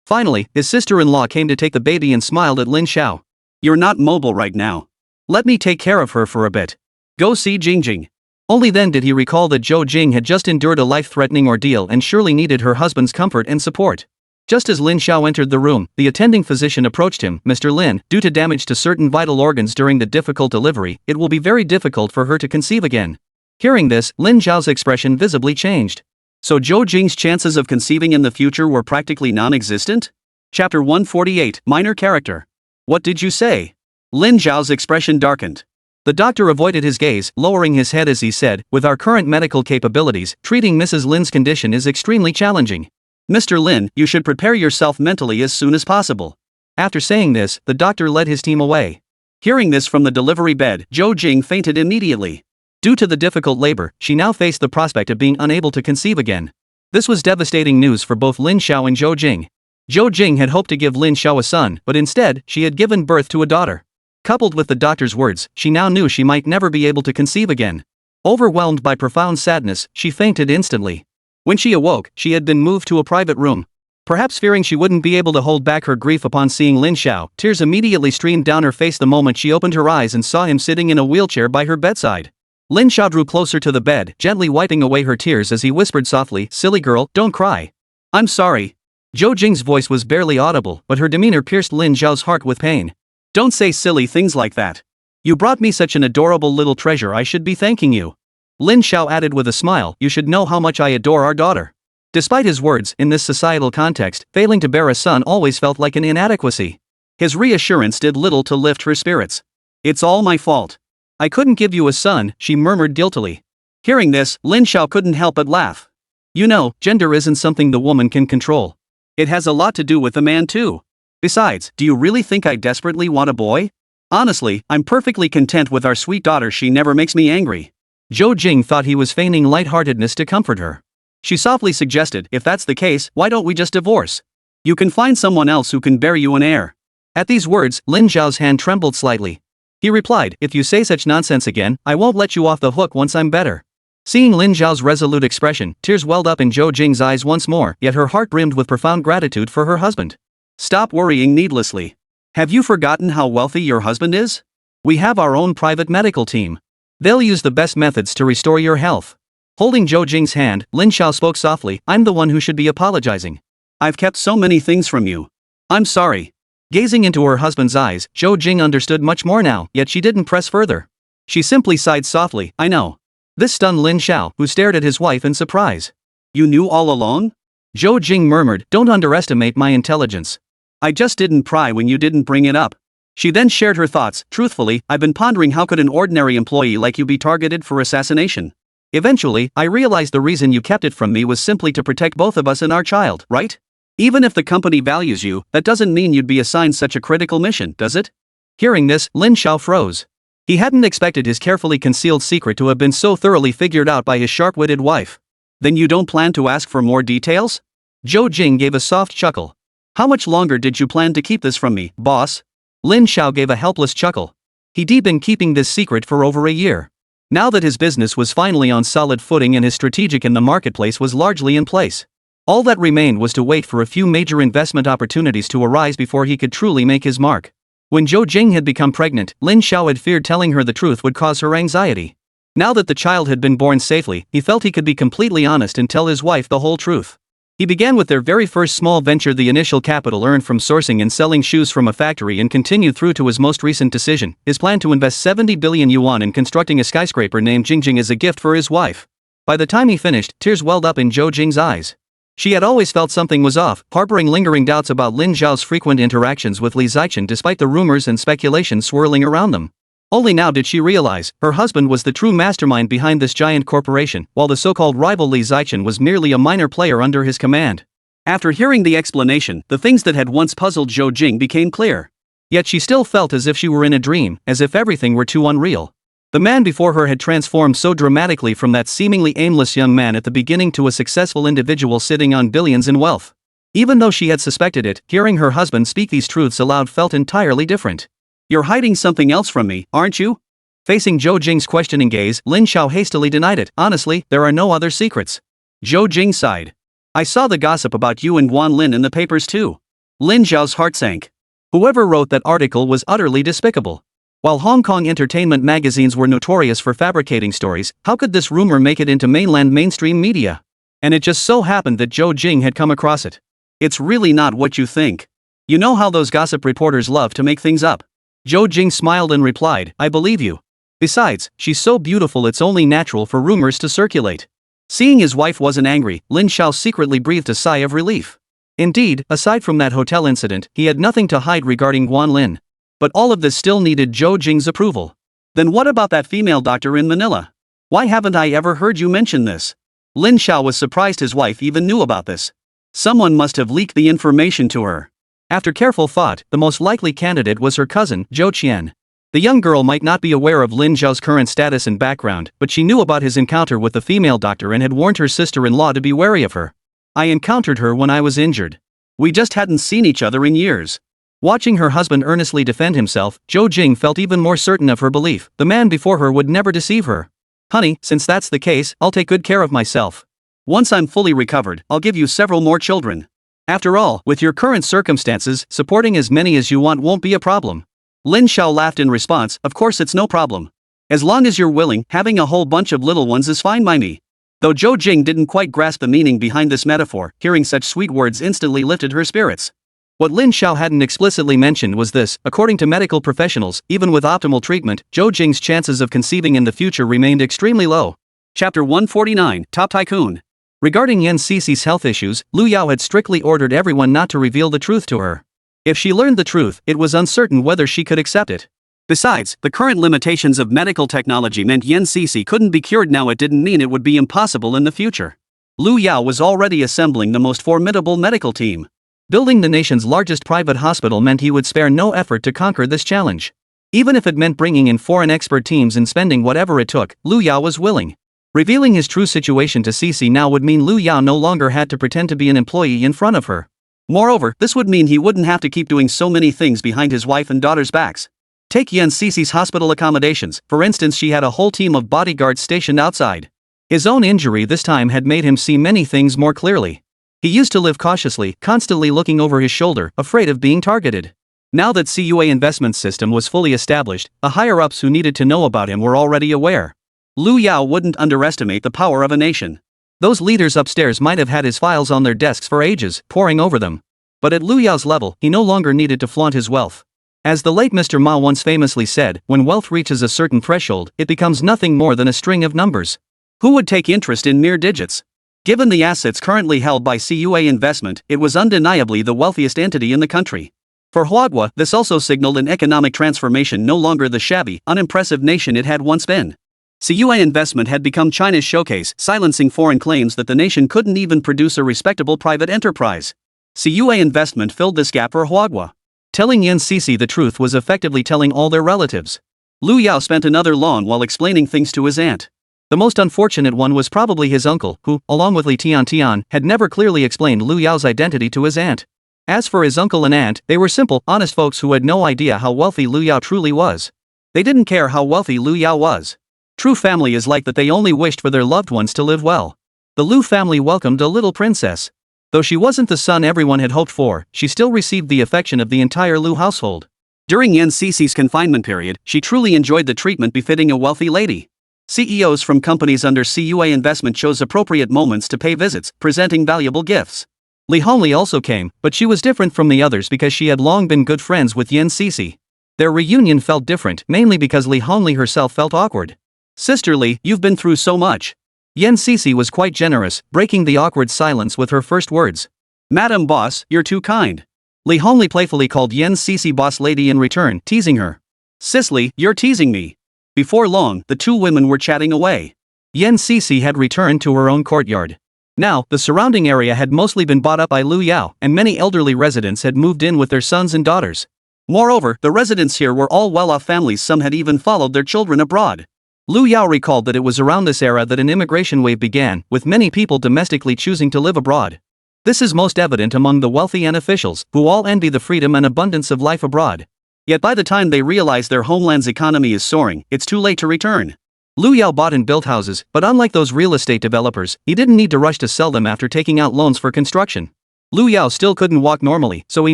Finally, his sister-in-law came to take the baby and smiled at Lin Xiao. You're not mobile right now. Let me take care of her for a bit. Go see Jingjing. Only then did he recall that Zhou Jing had just endured a life-threatening ordeal and surely needed her husband's comfort and support. Just as Lin Xiao entered the room, the attending physician approached him. Mr. Lin, due to damage to certain vital organs during the difficult delivery, it will be very difficult for her to conceive again. Hearing this, Lin Xiao's expression visibly changed. So Zhou Jing's chances of conceiving in the future were practically non-existent? Chapter 148, Minor Character. What did you say? Lin Xiao's expression darkened. The doctor avoided his gaze, lowering his head as he said, with our current medical capabilities, treating Mrs. Lin's condition is extremely challenging. Mr. Lin, you should prepare yourself mentally as soon as possible. After saying this, the doctor led his team away. Hearing this from the delivery bed, Zhou Jing fainted immediately. Due to the difficult labor, she now faced the prospect of being unable to conceive again. This was devastating news for both Lin Xiao and Zhou Jing. Zhou Jing had hoped to give Lin Xiao a son, but instead, she had given birth to a daughter. Coupled with the doctor's words, she now knew she might never be able to conceive again. Overwhelmed by profound sadness, she fainted instantly. When she awoke, she had been moved to a private room. Perhaps fearing she wouldn't be able to hold back her grief upon seeing Lin Xiao, tears immediately streamed down her face the moment she opened her eyes and saw him sitting in a wheelchair by her bedside. Lin Xiao drew closer to the bed, gently wiping away her tears as he whispered softly, silly girl, don't cry. I'm sorry. Zhou Jing's voice was barely audible, but her demeanor pierced Lin Xiao's heart with pain. Don't say silly things like that. You brought me such an adorable little treasure, I should be thanking you. Lin Xiao added with a smile, you should know how much I adore our daughter. Despite his words, in this societal context, failing to bear a son always felt like an inadequacy. His reassurance did little to lift her spirits. It's all my fault. I couldn't give you a son, she murmured guiltily. Hearing this, Lin Xiao couldn't help but laugh. You know, gender isn't something the woman can control. It has a lot to do with the man too. Besides, do you really think I desperately want a boy? Honestly, I'm perfectly content with our sweet daughter, she never makes me angry. Zhou Jing thought he was feigning lightheartedness to comfort her. She softly suggested, if that's the case, why don't we just divorce? You can find someone else who can bear you an heir. At these words, Lin Xiao's hand trembled slightly. He replied, if you say such nonsense again, I won't let you off the hook once I'm better. Seeing Lin Xiao's resolute expression, tears welled up in Zhou Jing's eyes once more, yet her heart brimmed with profound gratitude for her husband. Stop worrying needlessly. Have you forgotten how wealthy your husband is? We have our own private medical team. They'll use the best methods to restore your health. Holding Zhou Jing's hand, Lin Xiao spoke softly, I'm the one who should be apologizing. I've kept so many things from you. I'm sorry. Gazing into her husband's eyes, Zhou Jing understood much more now, yet she didn't press further. She simply sighed softly, I know. This stunned Lin Xiao, who stared at his wife in surprise. You knew all along? Zhou Jing murmured, don't underestimate my intelligence. I just didn't pry when you didn't bring it up. She then shared her thoughts, truthfully, I've been pondering how could an ordinary employee like you be targeted for assassination. Eventually, I realized the reason you kept it from me was simply to protect both of us and our child, right? Even if the company values you, that doesn't mean you'd be assigned such a critical mission, does it? Hearing this, Lin Xiao froze. He hadn't expected his carefully concealed secret to have been so thoroughly figured out by his sharp-witted wife. Then you don't plan to ask for more details? Zhou Jing gave a soft chuckle. How much longer did you plan to keep this from me, boss? Lin Xiao gave a helpless chuckle. He'd been keeping this secret for over a year. Now that his business was finally on solid footing and his strategic in the marketplace was largely in place, all that remained was to wait for a few major investment opportunities to arise before he could truly make his mark. When Zhou Jing had become pregnant, Lin Xiao had feared telling her the truth would cause her anxiety. Now that the child had been born safely, he felt he could be completely honest and tell his wife the whole truth. He began with their very first small venture, the initial capital earned from sourcing and selling shoes from a factory, and continued through to his most recent decision, his plan to invest 70 billion yuan in constructing a skyscraper named Jingjing as a gift for his wife. By the time he finished, tears welled up in Zhou Jing's eyes. She had always felt something was off, harboring lingering doubts about Lin Xiao's frequent interactions with Li Zichen despite the rumors and speculation swirling around them. Only now did she realize her husband was the true mastermind behind this giant corporation, while the so-called rival Li Zichen was merely a minor player under his command. After hearing the explanation, the things that had once puzzled Zhou Jing became clear. Yet she still felt as if she were in a dream, as if everything were too unreal. The man before her had transformed so dramatically from that seemingly aimless young man at the beginning to a successful individual sitting on billions in wealth. Even though she had suspected it, hearing her husband speak these truths aloud felt entirely different. You're hiding something else from me, aren't you? Facing Zhou Jing's questioning gaze, Lin Xiao hastily denied it. Honestly, there are no other secrets. Zhou Jing sighed. I saw the gossip about you and Guan Lin in the papers too. Lin Xiao's heart sank. Whoever wrote that article was utterly despicable. While Hong Kong entertainment magazines were notorious for fabricating stories, how could this rumor make it into mainland mainstream media? And it just so happened that Zhou Jing had come across it. It's really not what you think. You know how those gossip reporters love to make things up. Zhou Jing smiled and replied, I believe you. Besides, she's so beautiful it's only natural for rumors to circulate. Seeing his wife wasn't angry, Lin Xiao secretly breathed a sigh of relief. Indeed, aside from that hotel incident, he had nothing to hide regarding Guan Lin. But all of this still needed Zhou Jing's approval. Then what about that female doctor in Manila? Why haven't I ever heard you mention this? Lin Xiao was surprised his wife even knew about this. Someone must have leaked the information to her. After careful thought, the most likely candidate was her cousin, Zhou Qian. The young girl might not be aware of Lin Xiao's current status and background, but she knew about his encounter with the female doctor and had warned her sister-in-law to be wary of her. I encountered her when I was injured. We just hadn't seen each other in years. Watching her husband earnestly defend himself, Zhou Jing felt even more certain of her belief. The man before her would never deceive her. Honey, since that's the case, I'll take good care of myself. Once I'm fully recovered, I'll give you several more children. After all, with your current circumstances, supporting as many as you want won't be a problem. Lin Xiao laughed in response, of course it's no problem. As long as you're willing, having a whole bunch of little ones is fine by me. Though Zhou Jing didn't quite grasp the meaning behind this metaphor, hearing such sweet words instantly lifted her spirits. What Lin Xiao hadn't explicitly mentioned was this: according to medical professionals, even with optimal treatment, Zhou Jing's chances of conceiving in the future remained extremely low. Chapter 149, Top Tycoon. Regarding Yan Cici's health issues, Lu Yao had strictly ordered everyone not to reveal the truth to her. If she learned the truth, it was uncertain whether she could accept it. Besides, the current limitations of medical technology meant Yan Cici couldn't be cured now. It didn't mean it would be impossible in the future. Lu Yao was already assembling the most formidable medical team. Building the nation's largest private hospital meant he would spare no effort to conquer this challenge. Even if it meant bringing in foreign expert teams and spending whatever it took, Lu Yao was willing. Revealing his true situation to Cici now would mean Lu Yao no longer had to pretend to be an employee in front of her. Moreover, this would mean he wouldn't have to keep doing so many things behind his wife and daughter's backs. Take Yan Cici's hospital accommodations, for instance. She had a whole team of bodyguards stationed outside. His own injury this time had made him see many things more clearly. He used to live cautiously, constantly looking over his shoulder, afraid of being targeted. Now that CUA investment system was fully established, the higher-ups who needed to know about him were already aware. Lu Yao wouldn't underestimate the power of a nation. Those leaders upstairs might have had his files on their desks for ages, poring over them. But at Lu Yao's level, he no longer needed to flaunt his wealth. As the late Mr. Ma once famously said, when wealth reaches a certain threshold, it becomes nothing more than a string of numbers. Who would take interest in mere digits? Given the assets currently held by CUA Investment, it was undeniably the wealthiest entity in the country. For Huadhua, this also signaled an economic transformation, no longer the shabby, unimpressive nation it had once been. CUA Investment had become China's showcase, silencing foreign claims that the nation couldn't even produce a respectable private enterprise. CUA Investment filled this gap for Huadhua. Telling Yan Cece the truth was effectively telling all their relatives. Lu Yao spent another long while explaining things to his aunt. The most unfortunate one was probably his uncle, who, along with Li Tian, had never clearly explained Lu Yao's identity to his aunt. As for his uncle and aunt, they were simple, honest folks who had no idea how wealthy Lu Yao truly was. They didn't care how wealthy Lu Yao was. True family is like that, they only wished for their loved ones to live well. The Lu family welcomed a little princess. Though she wasn't the son everyone had hoped for, she still received the affection of the entire Lu household. During Yan Cece's confinement period, she truly enjoyed the treatment befitting a wealthy lady. CEOs from companies under CUA Investment chose appropriate moments to pay visits, presenting valuable gifts. Li Hongli also came, but she was different from the others because she had long been good friends with Yan Cece. Their reunion felt different, mainly because Li Hongli herself felt awkward. "Sister Li, you've been through so much." Yan Cece was quite generous, breaking the awkward silence with her first words. "Madam Boss, you're too kind." Li Hongli playfully called Yan Cece boss lady in return, teasing her. "Sis Li, you're teasing me." Before long, the two women were chatting away. Yan Cece had returned to her own courtyard. Now, the surrounding area had mostly been bought up by Lu Yao, and many elderly residents had moved in with their sons and daughters. Moreover, the residents here were all well-off families, some had even followed their children abroad. Lu Yao recalled that it was around this era that an immigration wave began, with many people domestically choosing to live abroad. This is most evident among the wealthy and officials, who all envy the freedom and abundance of life abroad. Yet by the time they realize their homeland's economy is soaring, it's too late to return. Lu Yao bought and built houses, but unlike those real estate developers, he didn't need to rush to sell them after taking out loans for construction. Lu Yao still couldn't walk normally, so he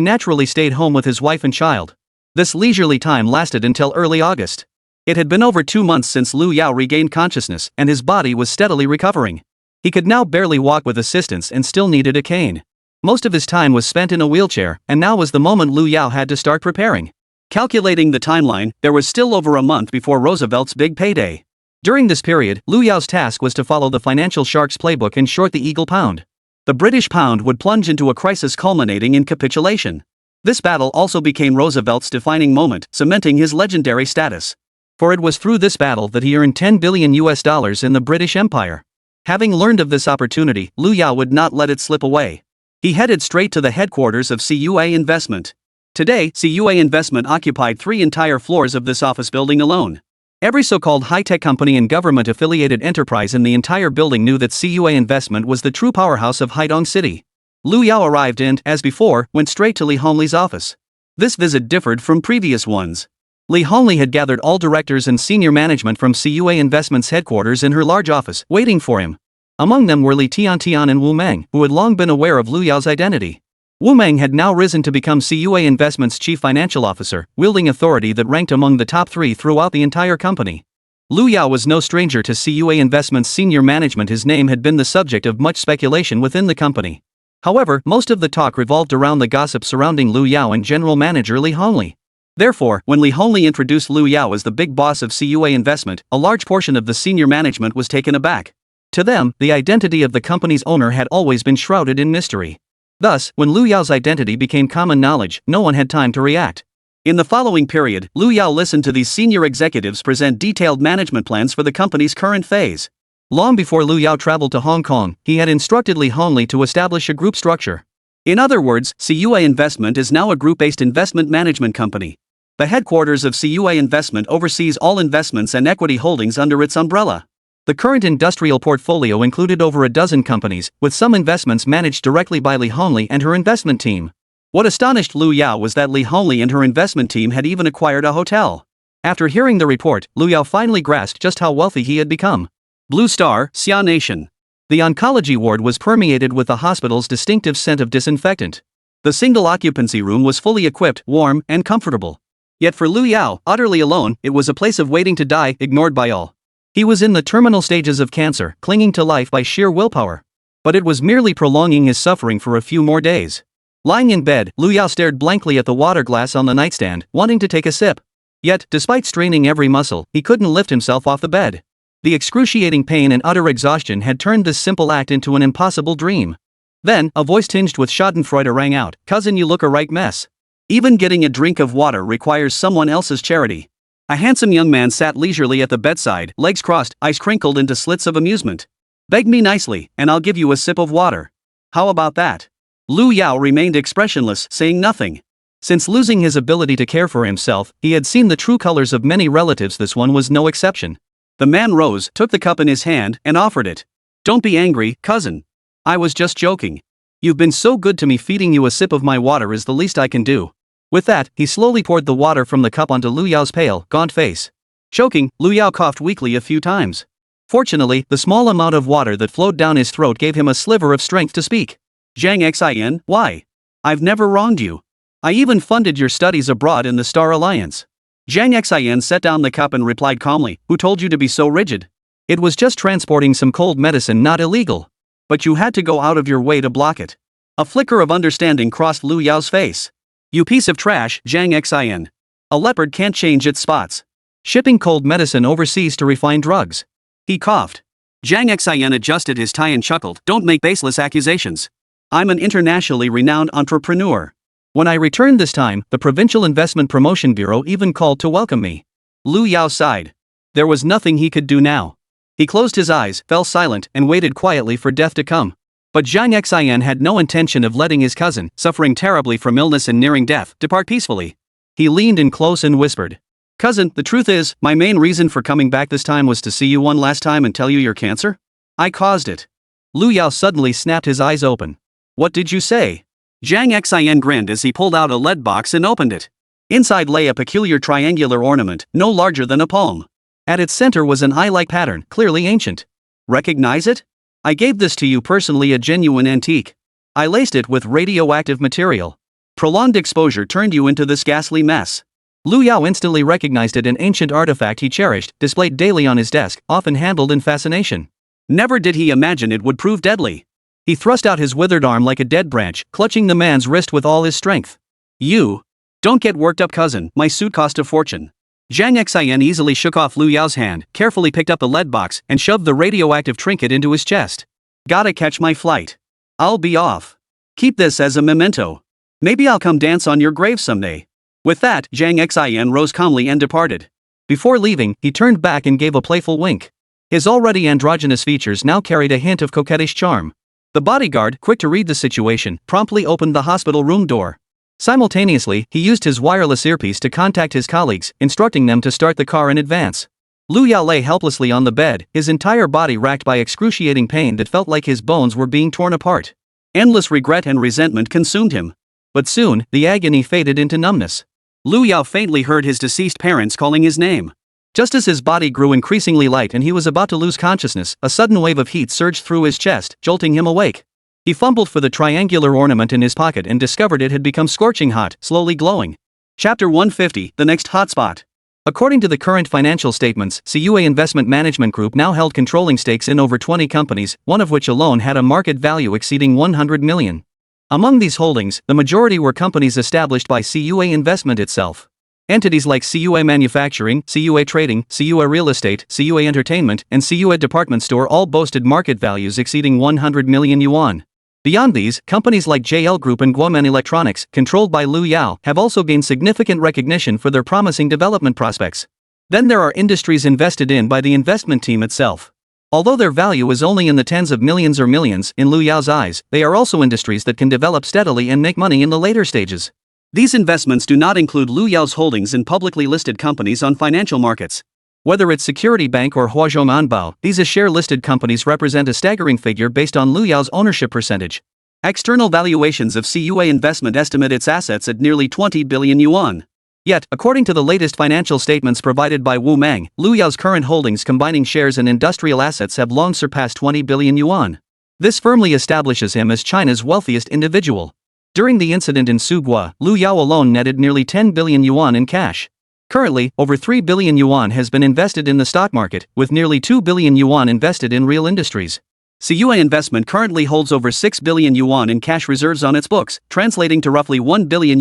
naturally stayed home with his wife and child. This leisurely time lasted until early August. It had been over 2 months since Lu Yao regained consciousness, and his body was steadily recovering. He could now barely walk with assistance and still needed a cane. Most of his time was spent in a wheelchair, and now was the moment Lu Yao had to start preparing. Calculating the timeline, there was still over a month before Roosevelt's big payday. During this period, Lu Yao's task was to follow the financial shark's playbook and short the Eagle Pound. The British pound would plunge into a crisis culminating in capitulation. This battle also became Roosevelt's defining moment, cementing his legendary status. For it was through this battle that he earned $10 billion in the British Empire. Having learned of this opportunity, Lu Yao would not let it slip away. He headed straight to the headquarters of CUA Investment. Today, CUA Investment occupied 3 entire floors of this office building alone. Every so-called high-tech company and government-affiliated enterprise in the entire building knew that CUA Investment was the true powerhouse of Haidong City. Lu Yao arrived and, as before, went straight to Li Hongli's office. This visit differed from previous ones. Li Hongli had gathered all directors and senior management from CUA Investment's headquarters in her large office, waiting for him. Among them were Li Tian and Wu Meng, who had long been aware of Lu Yao's identity. Wu Meng had now risen to become CUA Investment's chief financial officer, wielding authority that ranked among the top 3 throughout the entire company. Lu Yao was no stranger to CUA Investment's senior management. His name had been the subject of much speculation within the company. However, most of the talk revolved around the gossip surrounding Lu Yao and general manager Li Hongli. Therefore, when Li Hongli introduced Lu Yao as the big boss of CUA Investment, a large portion of the senior management was taken aback. To them, the identity of the company's owner had always been shrouded in mystery. Thus, when Lu Yao's identity became common knowledge, no one had time to react. In the following period, Lu Yao listened to these senior executives present detailed management plans for the company's current phase. Long before Lu Yao traveled to Hong Kong, he had instructed Li Hongli to establish a group structure. In other words, CUA Investment is now a group-based investment management company. The headquarters of CUA Investment oversees all investments and equity holdings under its umbrella. The current industrial portfolio included over a dozen companies, with some investments managed directly by Li Hongli and her investment team. What astonished Lu Yao was that Li Hongli and her investment team had even acquired a hotel. After hearing the report, Lu Yao finally grasped just how wealthy he had become. Blue Star, Xia Nation. The oncology ward was permeated with the hospital's distinctive scent of disinfectant. The single occupancy room was fully equipped, warm, and comfortable. Yet for Lu Yao, utterly alone, it was a place of waiting to die, ignored by all. He was in the terminal stages of cancer, clinging to life by sheer willpower. But it was merely prolonging his suffering for a few more days. Lying in bed, Lu Yao stared blankly at the water glass on the nightstand, wanting to take a sip. Yet, despite straining every muscle, he couldn't lift himself off the bed. The excruciating pain and utter exhaustion had turned this simple act into an impossible dream. Then, a voice tinged with schadenfreude rang out, "Cousin, you look a right mess. Even getting a drink of water requires someone else's charity." A handsome young man sat leisurely at the bedside, legs crossed, eyes crinkled into slits of amusement. "Beg me nicely, and I'll give you a sip of water. How about that?" Lu Yao remained expressionless, saying nothing. Since losing his ability to care for himself, he had seen the true colors of many relatives. This one was no exception. The man rose, took the cup in his hand, and offered it. "Don't be angry, cousin. I was just joking. You've been so good to me, feeding you a sip of my water is the least I can do." With that, he slowly poured the water from the cup onto Lu Yao's pale, gaunt face. Choking, Lu Yao coughed weakly a few times. Fortunately, the small amount of water that flowed down his throat gave him a sliver of strength to speak. "Zhang Xin, why? I've never wronged you. I even funded your studies abroad in the Star Alliance." Zhang Xin set down the cup and replied calmly, "Who told you to be so rigid? It was just transporting some cold medicine, not illegal. But you had to go out of your way to block it." A flicker of understanding crossed Lu Yao's face. "You piece of trash, Zhang Xin. A leopard can't change its spots. Shipping cold medicine overseas to refine drugs." He coughed. Zhang Xin adjusted his tie and chuckled, "Don't make baseless accusations. I'm an internationally renowned entrepreneur. When I returned this time, the Provincial Investment Promotion Bureau even called to welcome me." Lu Yao sighed. There was nothing he could do now. He closed his eyes, fell silent, and waited quietly for death to come. But Zhang Xin had no intention of letting his cousin, suffering terribly from illness and nearing death, depart peacefully. He leaned in close and whispered, "Cousin, the truth is, my main reason for coming back this time was to see you one last time and tell you your cancer. I caused it." Lu Yao suddenly snapped his eyes open. "What did you say?" Zhang Xin grinned as he pulled out a lead box and opened it. Inside lay a peculiar triangular ornament, no larger than a palm. At its center was an eye-like pattern, clearly ancient. "Recognize it? I gave this to you personally, a genuine antique. I laced it with radioactive material. Prolonged exposure turned you into this ghastly mess." Lu Yao instantly recognized it, an ancient artifact he cherished, displayed daily on his desk, often handled in fascination. Never did he imagine it would prove deadly. He thrust out his withered arm like a dead branch, clutching the man's wrist with all his strength. "You? Don't get worked up, cousin, my suit cost a fortune." Zhang Xin easily shook off Lu Yao's hand, carefully picked up the lead box, and shoved the radioactive trinket into his chest. "Gotta catch my flight. I'll be off. Keep this as a memento. Maybe I'll come dance on your grave someday." With that, Zhang Xin rose calmly and departed. Before leaving, he turned back and gave a playful wink. His already androgynous features now carried a hint of coquettish charm. The bodyguard, quick to read the situation, promptly opened the hospital room door. Simultaneously, he used his wireless earpiece to contact his colleagues, instructing them to start the car in advance. Lu Yao lay helplessly on the bed, his entire body racked by excruciating pain that felt like his bones were being torn apart. Endless regret and resentment consumed him. But soon, the agony faded into numbness. Lu Yao faintly heard his deceased parents calling his name. Just as his body grew increasingly light and he was about to lose consciousness, a sudden wave of heat surged through his chest, jolting him awake. He fumbled for the triangular ornament in his pocket and discovered it had become scorching hot, slowly glowing. Chapter 150, The Next Hotspot. According to the current financial statements, CUA Investment Management Group now held controlling stakes in over 20 companies, one of which alone had a market value exceeding 100 million. Among these holdings, the majority were companies established by CUA Investment itself. Entities like CUA Manufacturing, CUA Trading, CUA Real Estate, CUA Entertainment, and CUA Department Store all boasted market values exceeding 100 million yuan. Beyond these, companies like JL Group and Guomen Electronics, controlled by Lu Yao, have also gained significant recognition for their promising development prospects. Then there are industries invested in by the investment team itself. Although their value is only in the tens of millions or millions, in Lu Yao's eyes, they are also industries that can develop steadily and make money in the later stages. These investments do not include Lu Yao's holdings in publicly listed companies on financial markets. Whether it's Security Bank or Huazhong Anbao, these share-listed companies represent a staggering figure based on Lu Yao's ownership percentage. External valuations of CUA Investment estimate its assets at nearly 20 billion yuan. Yet, according to the latest financial statements provided by Wu Meng, Lu Yao's current holdings combining shares and industrial assets have long surpassed 20 billion yuan. This firmly establishes him as China's wealthiest individual. During the incident in Sugua, Lu Yao alone netted nearly 10 billion yuan in cash. Currently, over 3 billion yuan has been invested in the stock market, with nearly 2 billion yuan invested in real industries. CUA Investment currently holds over 6 billion yuan in cash reserves on its books, translating to roughly $1 billion.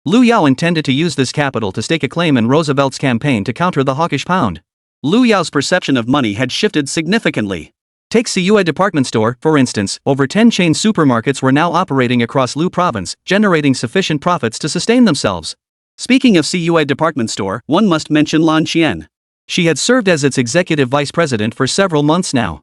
Lu Yao intended to use this capital to stake a claim in Roosevelt's campaign to counter the hawkish pound. Lu Yao's perception of money had shifted significantly. Take CUA Department Store, for instance. Over 10 chain supermarkets were now operating across Lu Province, generating sufficient profits to sustain themselves. Speaking of CUA Department Store, one must mention Lan Qian. She had served as its executive vice president for several months now.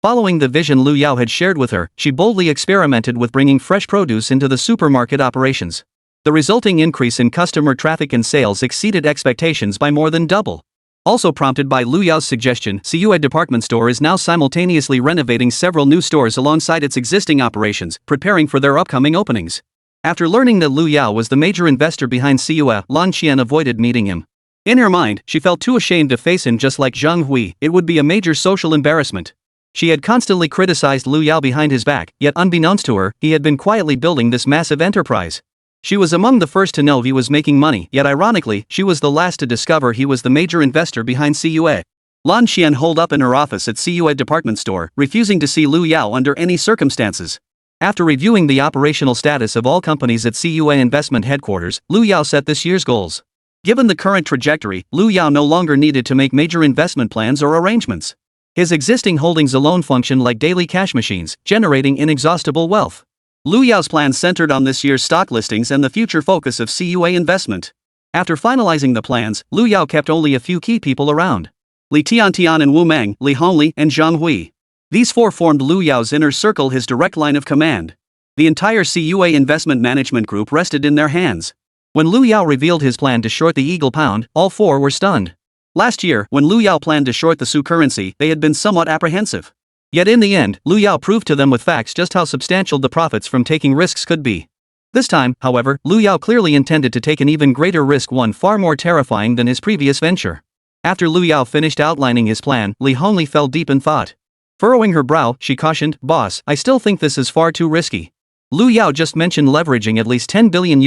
Following the vision Lu Yao had shared with her, she boldly experimented with bringing fresh produce into the supermarket operations. The resulting increase in customer traffic and sales exceeded expectations by more than double. Also prompted by Lu Yao's suggestion, Siyue department store is now simultaneously renovating several new stores alongside its existing operations, preparing for their upcoming openings. After learning that Lu Yao was the major investor behind Siyue, Lan Qian avoided meeting him. In her mind, she felt too ashamed to face him. Just like Zhang Hui, it would be a major social embarrassment. She had constantly criticized Lu Yao behind his back, yet unbeknownst to her, he had been quietly building this massive enterprise. She was among the first to know he was making money, yet ironically, she was the last to discover he was the major investor behind Siyue. Lan Qian holed up in her office at Siyue department store, refusing to see Lu Yao under any circumstances. After reviewing the operational status of all companies at Siyue investment headquarters, Lu Yao set this year's goals. Given the current trajectory, Lu Yao no longer needed to make major investment plans or arrangements. His existing holdings alone function like daily cash machines, generating inexhaustible wealth. Lu Yao's plans centered on this year's stock listings and the future focus of Siyue investment. After finalizing the plans, Lu Yao kept only a few key people around. Li Tiantian and Wu Meng, Li Hongli, and Zhang Hui. These four formed Lu Yao's inner circle, his direct line of command. The entire Siyue investment management group rested in their hands. When Lu Yao revealed his plan to short the Eagle Pound, all four were stunned. Last year, when Lu Yao planned to short the Su currency, they had been somewhat apprehensive. Yet in the end, Lu Yao proved to them with facts just how substantial the profits from taking risks could be. This time, however, Lu Yao clearly intended to take an even greater risk, one far more terrifying than his previous venture. After Lu Yao finished outlining his plan, Li Hongli fell deep in thought. Furrowing her brow, she cautioned, "Boss, I still think this is far too risky. Lu Yao just mentioned leveraging at least $10 billion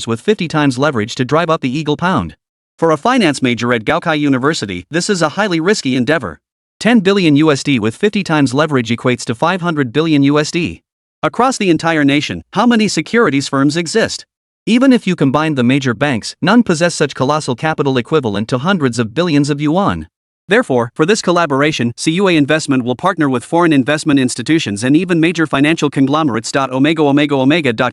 with 50 times leverage to drive up the Eagle Pound. For a finance major at Gaokai University, this is a highly risky endeavor. $10 billion with 50 times leverage equates to $500 billion. Across the entire nation, how many securities firms exist? Even if you combine the major banks, none possess such colossal capital equivalent to hundreds of billions of yuan. Therefore, for this collaboration, Siyue Investment will partner with foreign investment institutions and even major financial conglomerates. Omega.com.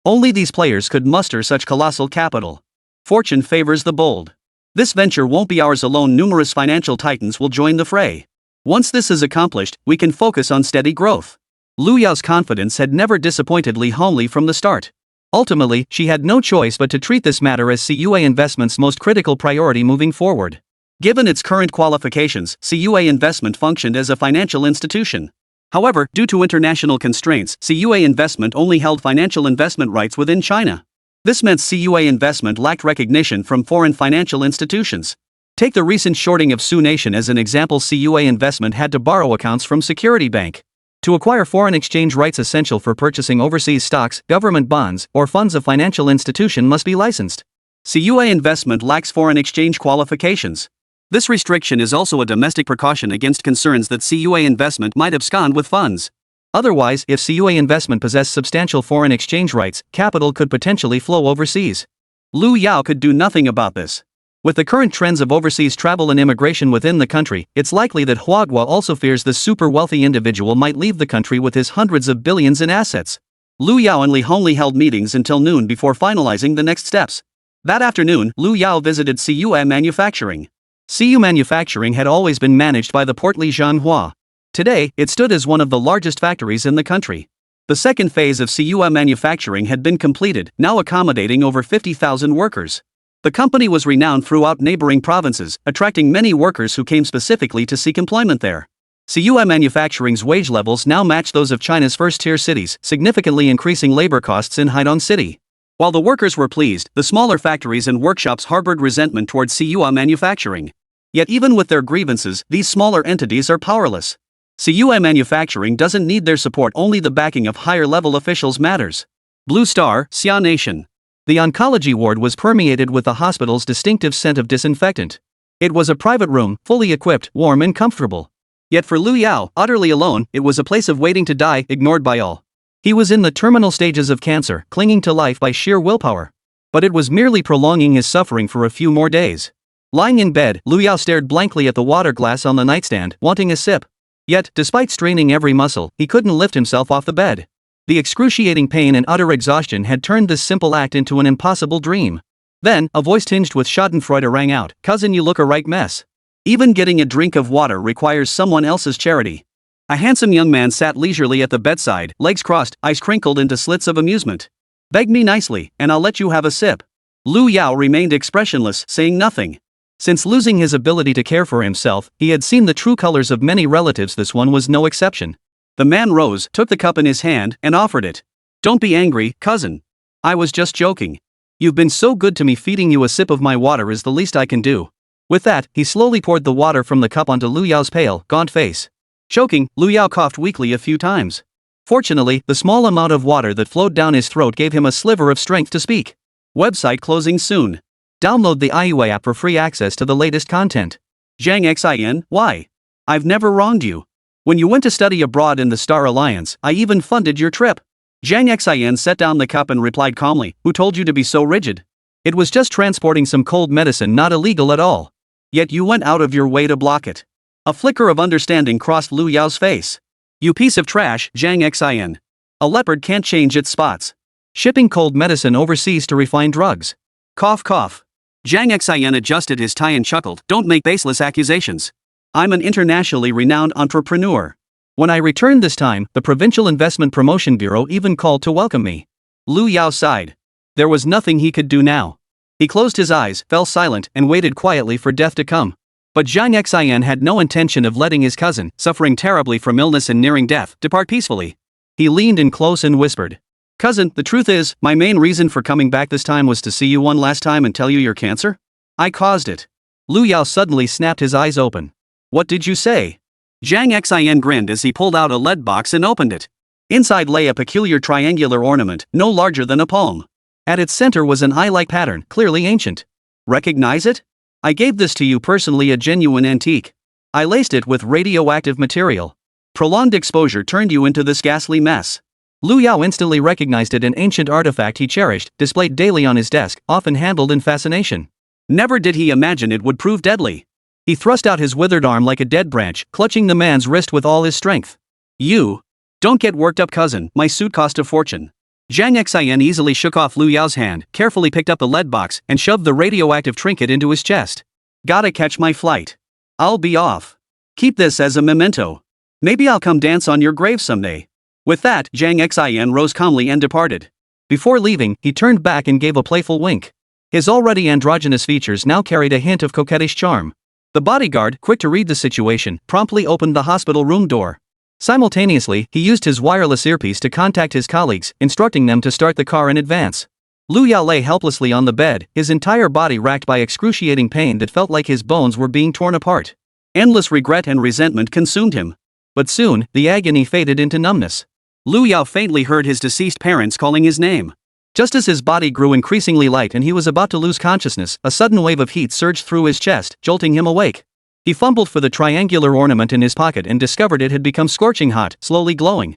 Only these players could muster such colossal capital. Fortune favors the bold. This venture won't be ours alone. Numerous financial titans will join the fray. Once this is accomplished, we can focus on steady growth." Lu Yao's confidence had never disappointed Li Hongli from the start. Ultimately, she had no choice but to treat this matter as Siyue Investment's most critical priority moving forward. Given its current qualifications, Siyue Investment functioned as a financial institution. However, due to international constraints, Siyue Investment only held financial investment rights within China. This meant Siyue Investment lacked recognition from foreign financial institutions. Take the recent shorting of Su Nation as an example. Siyue Investment had to borrow accounts from Security Bank. To acquire foreign exchange rights essential for purchasing overseas stocks, government bonds, or funds, a financial institution must be licensed. Siyue Investment lacks foreign exchange qualifications. This restriction is also a domestic precaution against concerns that Siyue Investment might abscond with funds. Otherwise, if Siyue Investment possessed substantial foreign exchange rights, capital could potentially flow overseas. Lu Yao could do nothing about this. With the current trends of overseas travel and immigration within the country, it's likely that Huaguo also fears the super wealthy individual might leave the country with his hundreds of billions in assets. Lu Yao and Li Hongli held meetings until noon before finalizing the next steps. That afternoon, Lu Yao visited Siyue Manufacturing. Siyue Manufacturing had always been managed by the portly Zhanhua. Today, it stood as one of the largest factories in the country. The second phase of Siyue Manufacturing had been completed, now accommodating over 50,000 workers. The company was renowned throughout neighboring provinces, attracting many workers who came specifically to seek employment there. Siyue Manufacturing's wage levels now match those of China's first-tier cities, significantly increasing labor costs in Haidong City. While the workers were pleased, the smaller factories and workshops harbored resentment towards Siyue Manufacturing. Yet even with their grievances, these smaller entities are powerless. Siyue Manufacturing doesn't need their support, only the backing of higher-level officials matters. Blue Star, Xia Nation. The oncology ward was permeated with the hospital's distinctive scent of disinfectant. It was a private room, fully equipped, warm and comfortable. Yet for Lu Yao, utterly alone, it was a place of waiting to die, ignored by all. He was in the terminal stages of cancer, clinging to life by sheer willpower. But it was merely prolonging his suffering for a few more days. Lying in bed, Lu Yao stared blankly at the water glass on the nightstand, wanting a sip. Yet, despite straining every muscle, he couldn't lift himself off the bed. The excruciating pain and utter exhaustion had turned this simple act into an impossible dream. Then, a voice tinged with schadenfreude rang out, "Cousin, you look a right mess. Even getting a drink of water requires someone else's charity." A handsome young man sat leisurely at the bedside, legs crossed, eyes crinkled into slits of amusement. Beg me nicely, and I'll let you have a sip. Lu Yao remained expressionless, saying nothing. Since losing his ability to care for himself, he had seen the true colors of many relatives. This one was no exception. The man rose, took the cup in his hand, and offered it. Don't be angry, cousin. I was just joking. You've been so good to me, feeding you a sip of my water is the least I can do. With that, he slowly poured the water from the cup onto Lu Yao's pale, gaunt face. Choking, Lu Yao coughed weakly a few times. Fortunately, the small amount of water that flowed down his throat gave him a sliver of strength to speak. Website closing soon. Download the Manhwa app for free access to the latest content. Zhang Xin, why? I've never wronged you. When you went to study abroad in the Star Alliance, I even funded your trip. Zhang Xin set down the cup and replied calmly, who told you to be so rigid? It was just transporting some cold medicine, not illegal at all. Yet you went out of your way to block it. A flicker of understanding crossed Lu Yao's face. You piece of trash, Zhang Xin. A leopard can't change its spots. Shipping cold medicine overseas to refine drugs. Cough cough. Zhang Xin adjusted his tie and chuckled, don't make baseless accusations. I'm an internationally renowned entrepreneur. When I returned this time, the Provincial Investment Promotion Bureau even called to welcome me. Lu Yao sighed. There was nothing he could do now. He closed his eyes, fell silent, and waited quietly for death to come. But Zhang Xin had no intention of letting his cousin, suffering terribly from illness and nearing death, depart peacefully. He leaned in close and whispered. Cousin, the truth is, my main reason for coming back this time was to see you one last time and tell you your cancer. I caused it. Lu Yao suddenly snapped his eyes open. What did you say? Zhang Xin grinned as he pulled out a lead box and opened it. Inside lay a peculiar triangular ornament, no larger than a palm. At its center was an eye-like pattern, clearly ancient. Recognize it? I gave this to you personally, a genuine antique. I laced it with radioactive material. Prolonged exposure turned you into this ghastly mess. Lu Yao instantly recognized it, an ancient artifact he cherished, displayed daily on his desk, often handled in fascination. Never did he imagine it would prove deadly. He thrust out his withered arm like a dead branch, clutching the man's wrist with all his strength. You. Don't get worked up, cousin, my suit cost a fortune. Zhang Xin easily shook off Lu Yao's hand, carefully picked up the lead box, and shoved the radioactive trinket into his chest. Gotta catch my flight. I'll be off. Keep this as a memento. Maybe I'll come dance on your grave someday. With that, Zhang Xin rose calmly and departed. Before leaving, he turned back and gave a playful wink. His already androgynous features now carried a hint of coquettish charm. The bodyguard, quick to read the situation, promptly opened the hospital room door. Simultaneously, he used his wireless earpiece to contact his colleagues, instructing them to start the car in advance. Lu Yao lay helplessly on the bed, his entire body racked by excruciating pain that felt like his bones were being torn apart. Endless regret and resentment consumed him. But soon, the agony faded into numbness. Lu Yao faintly heard his deceased parents calling his name. Just as his body grew increasingly light and he was about to lose consciousness, a sudden wave of heat surged through his chest, jolting him awake. He fumbled for the triangular ornament in his pocket and discovered it had become scorching hot, slowly glowing.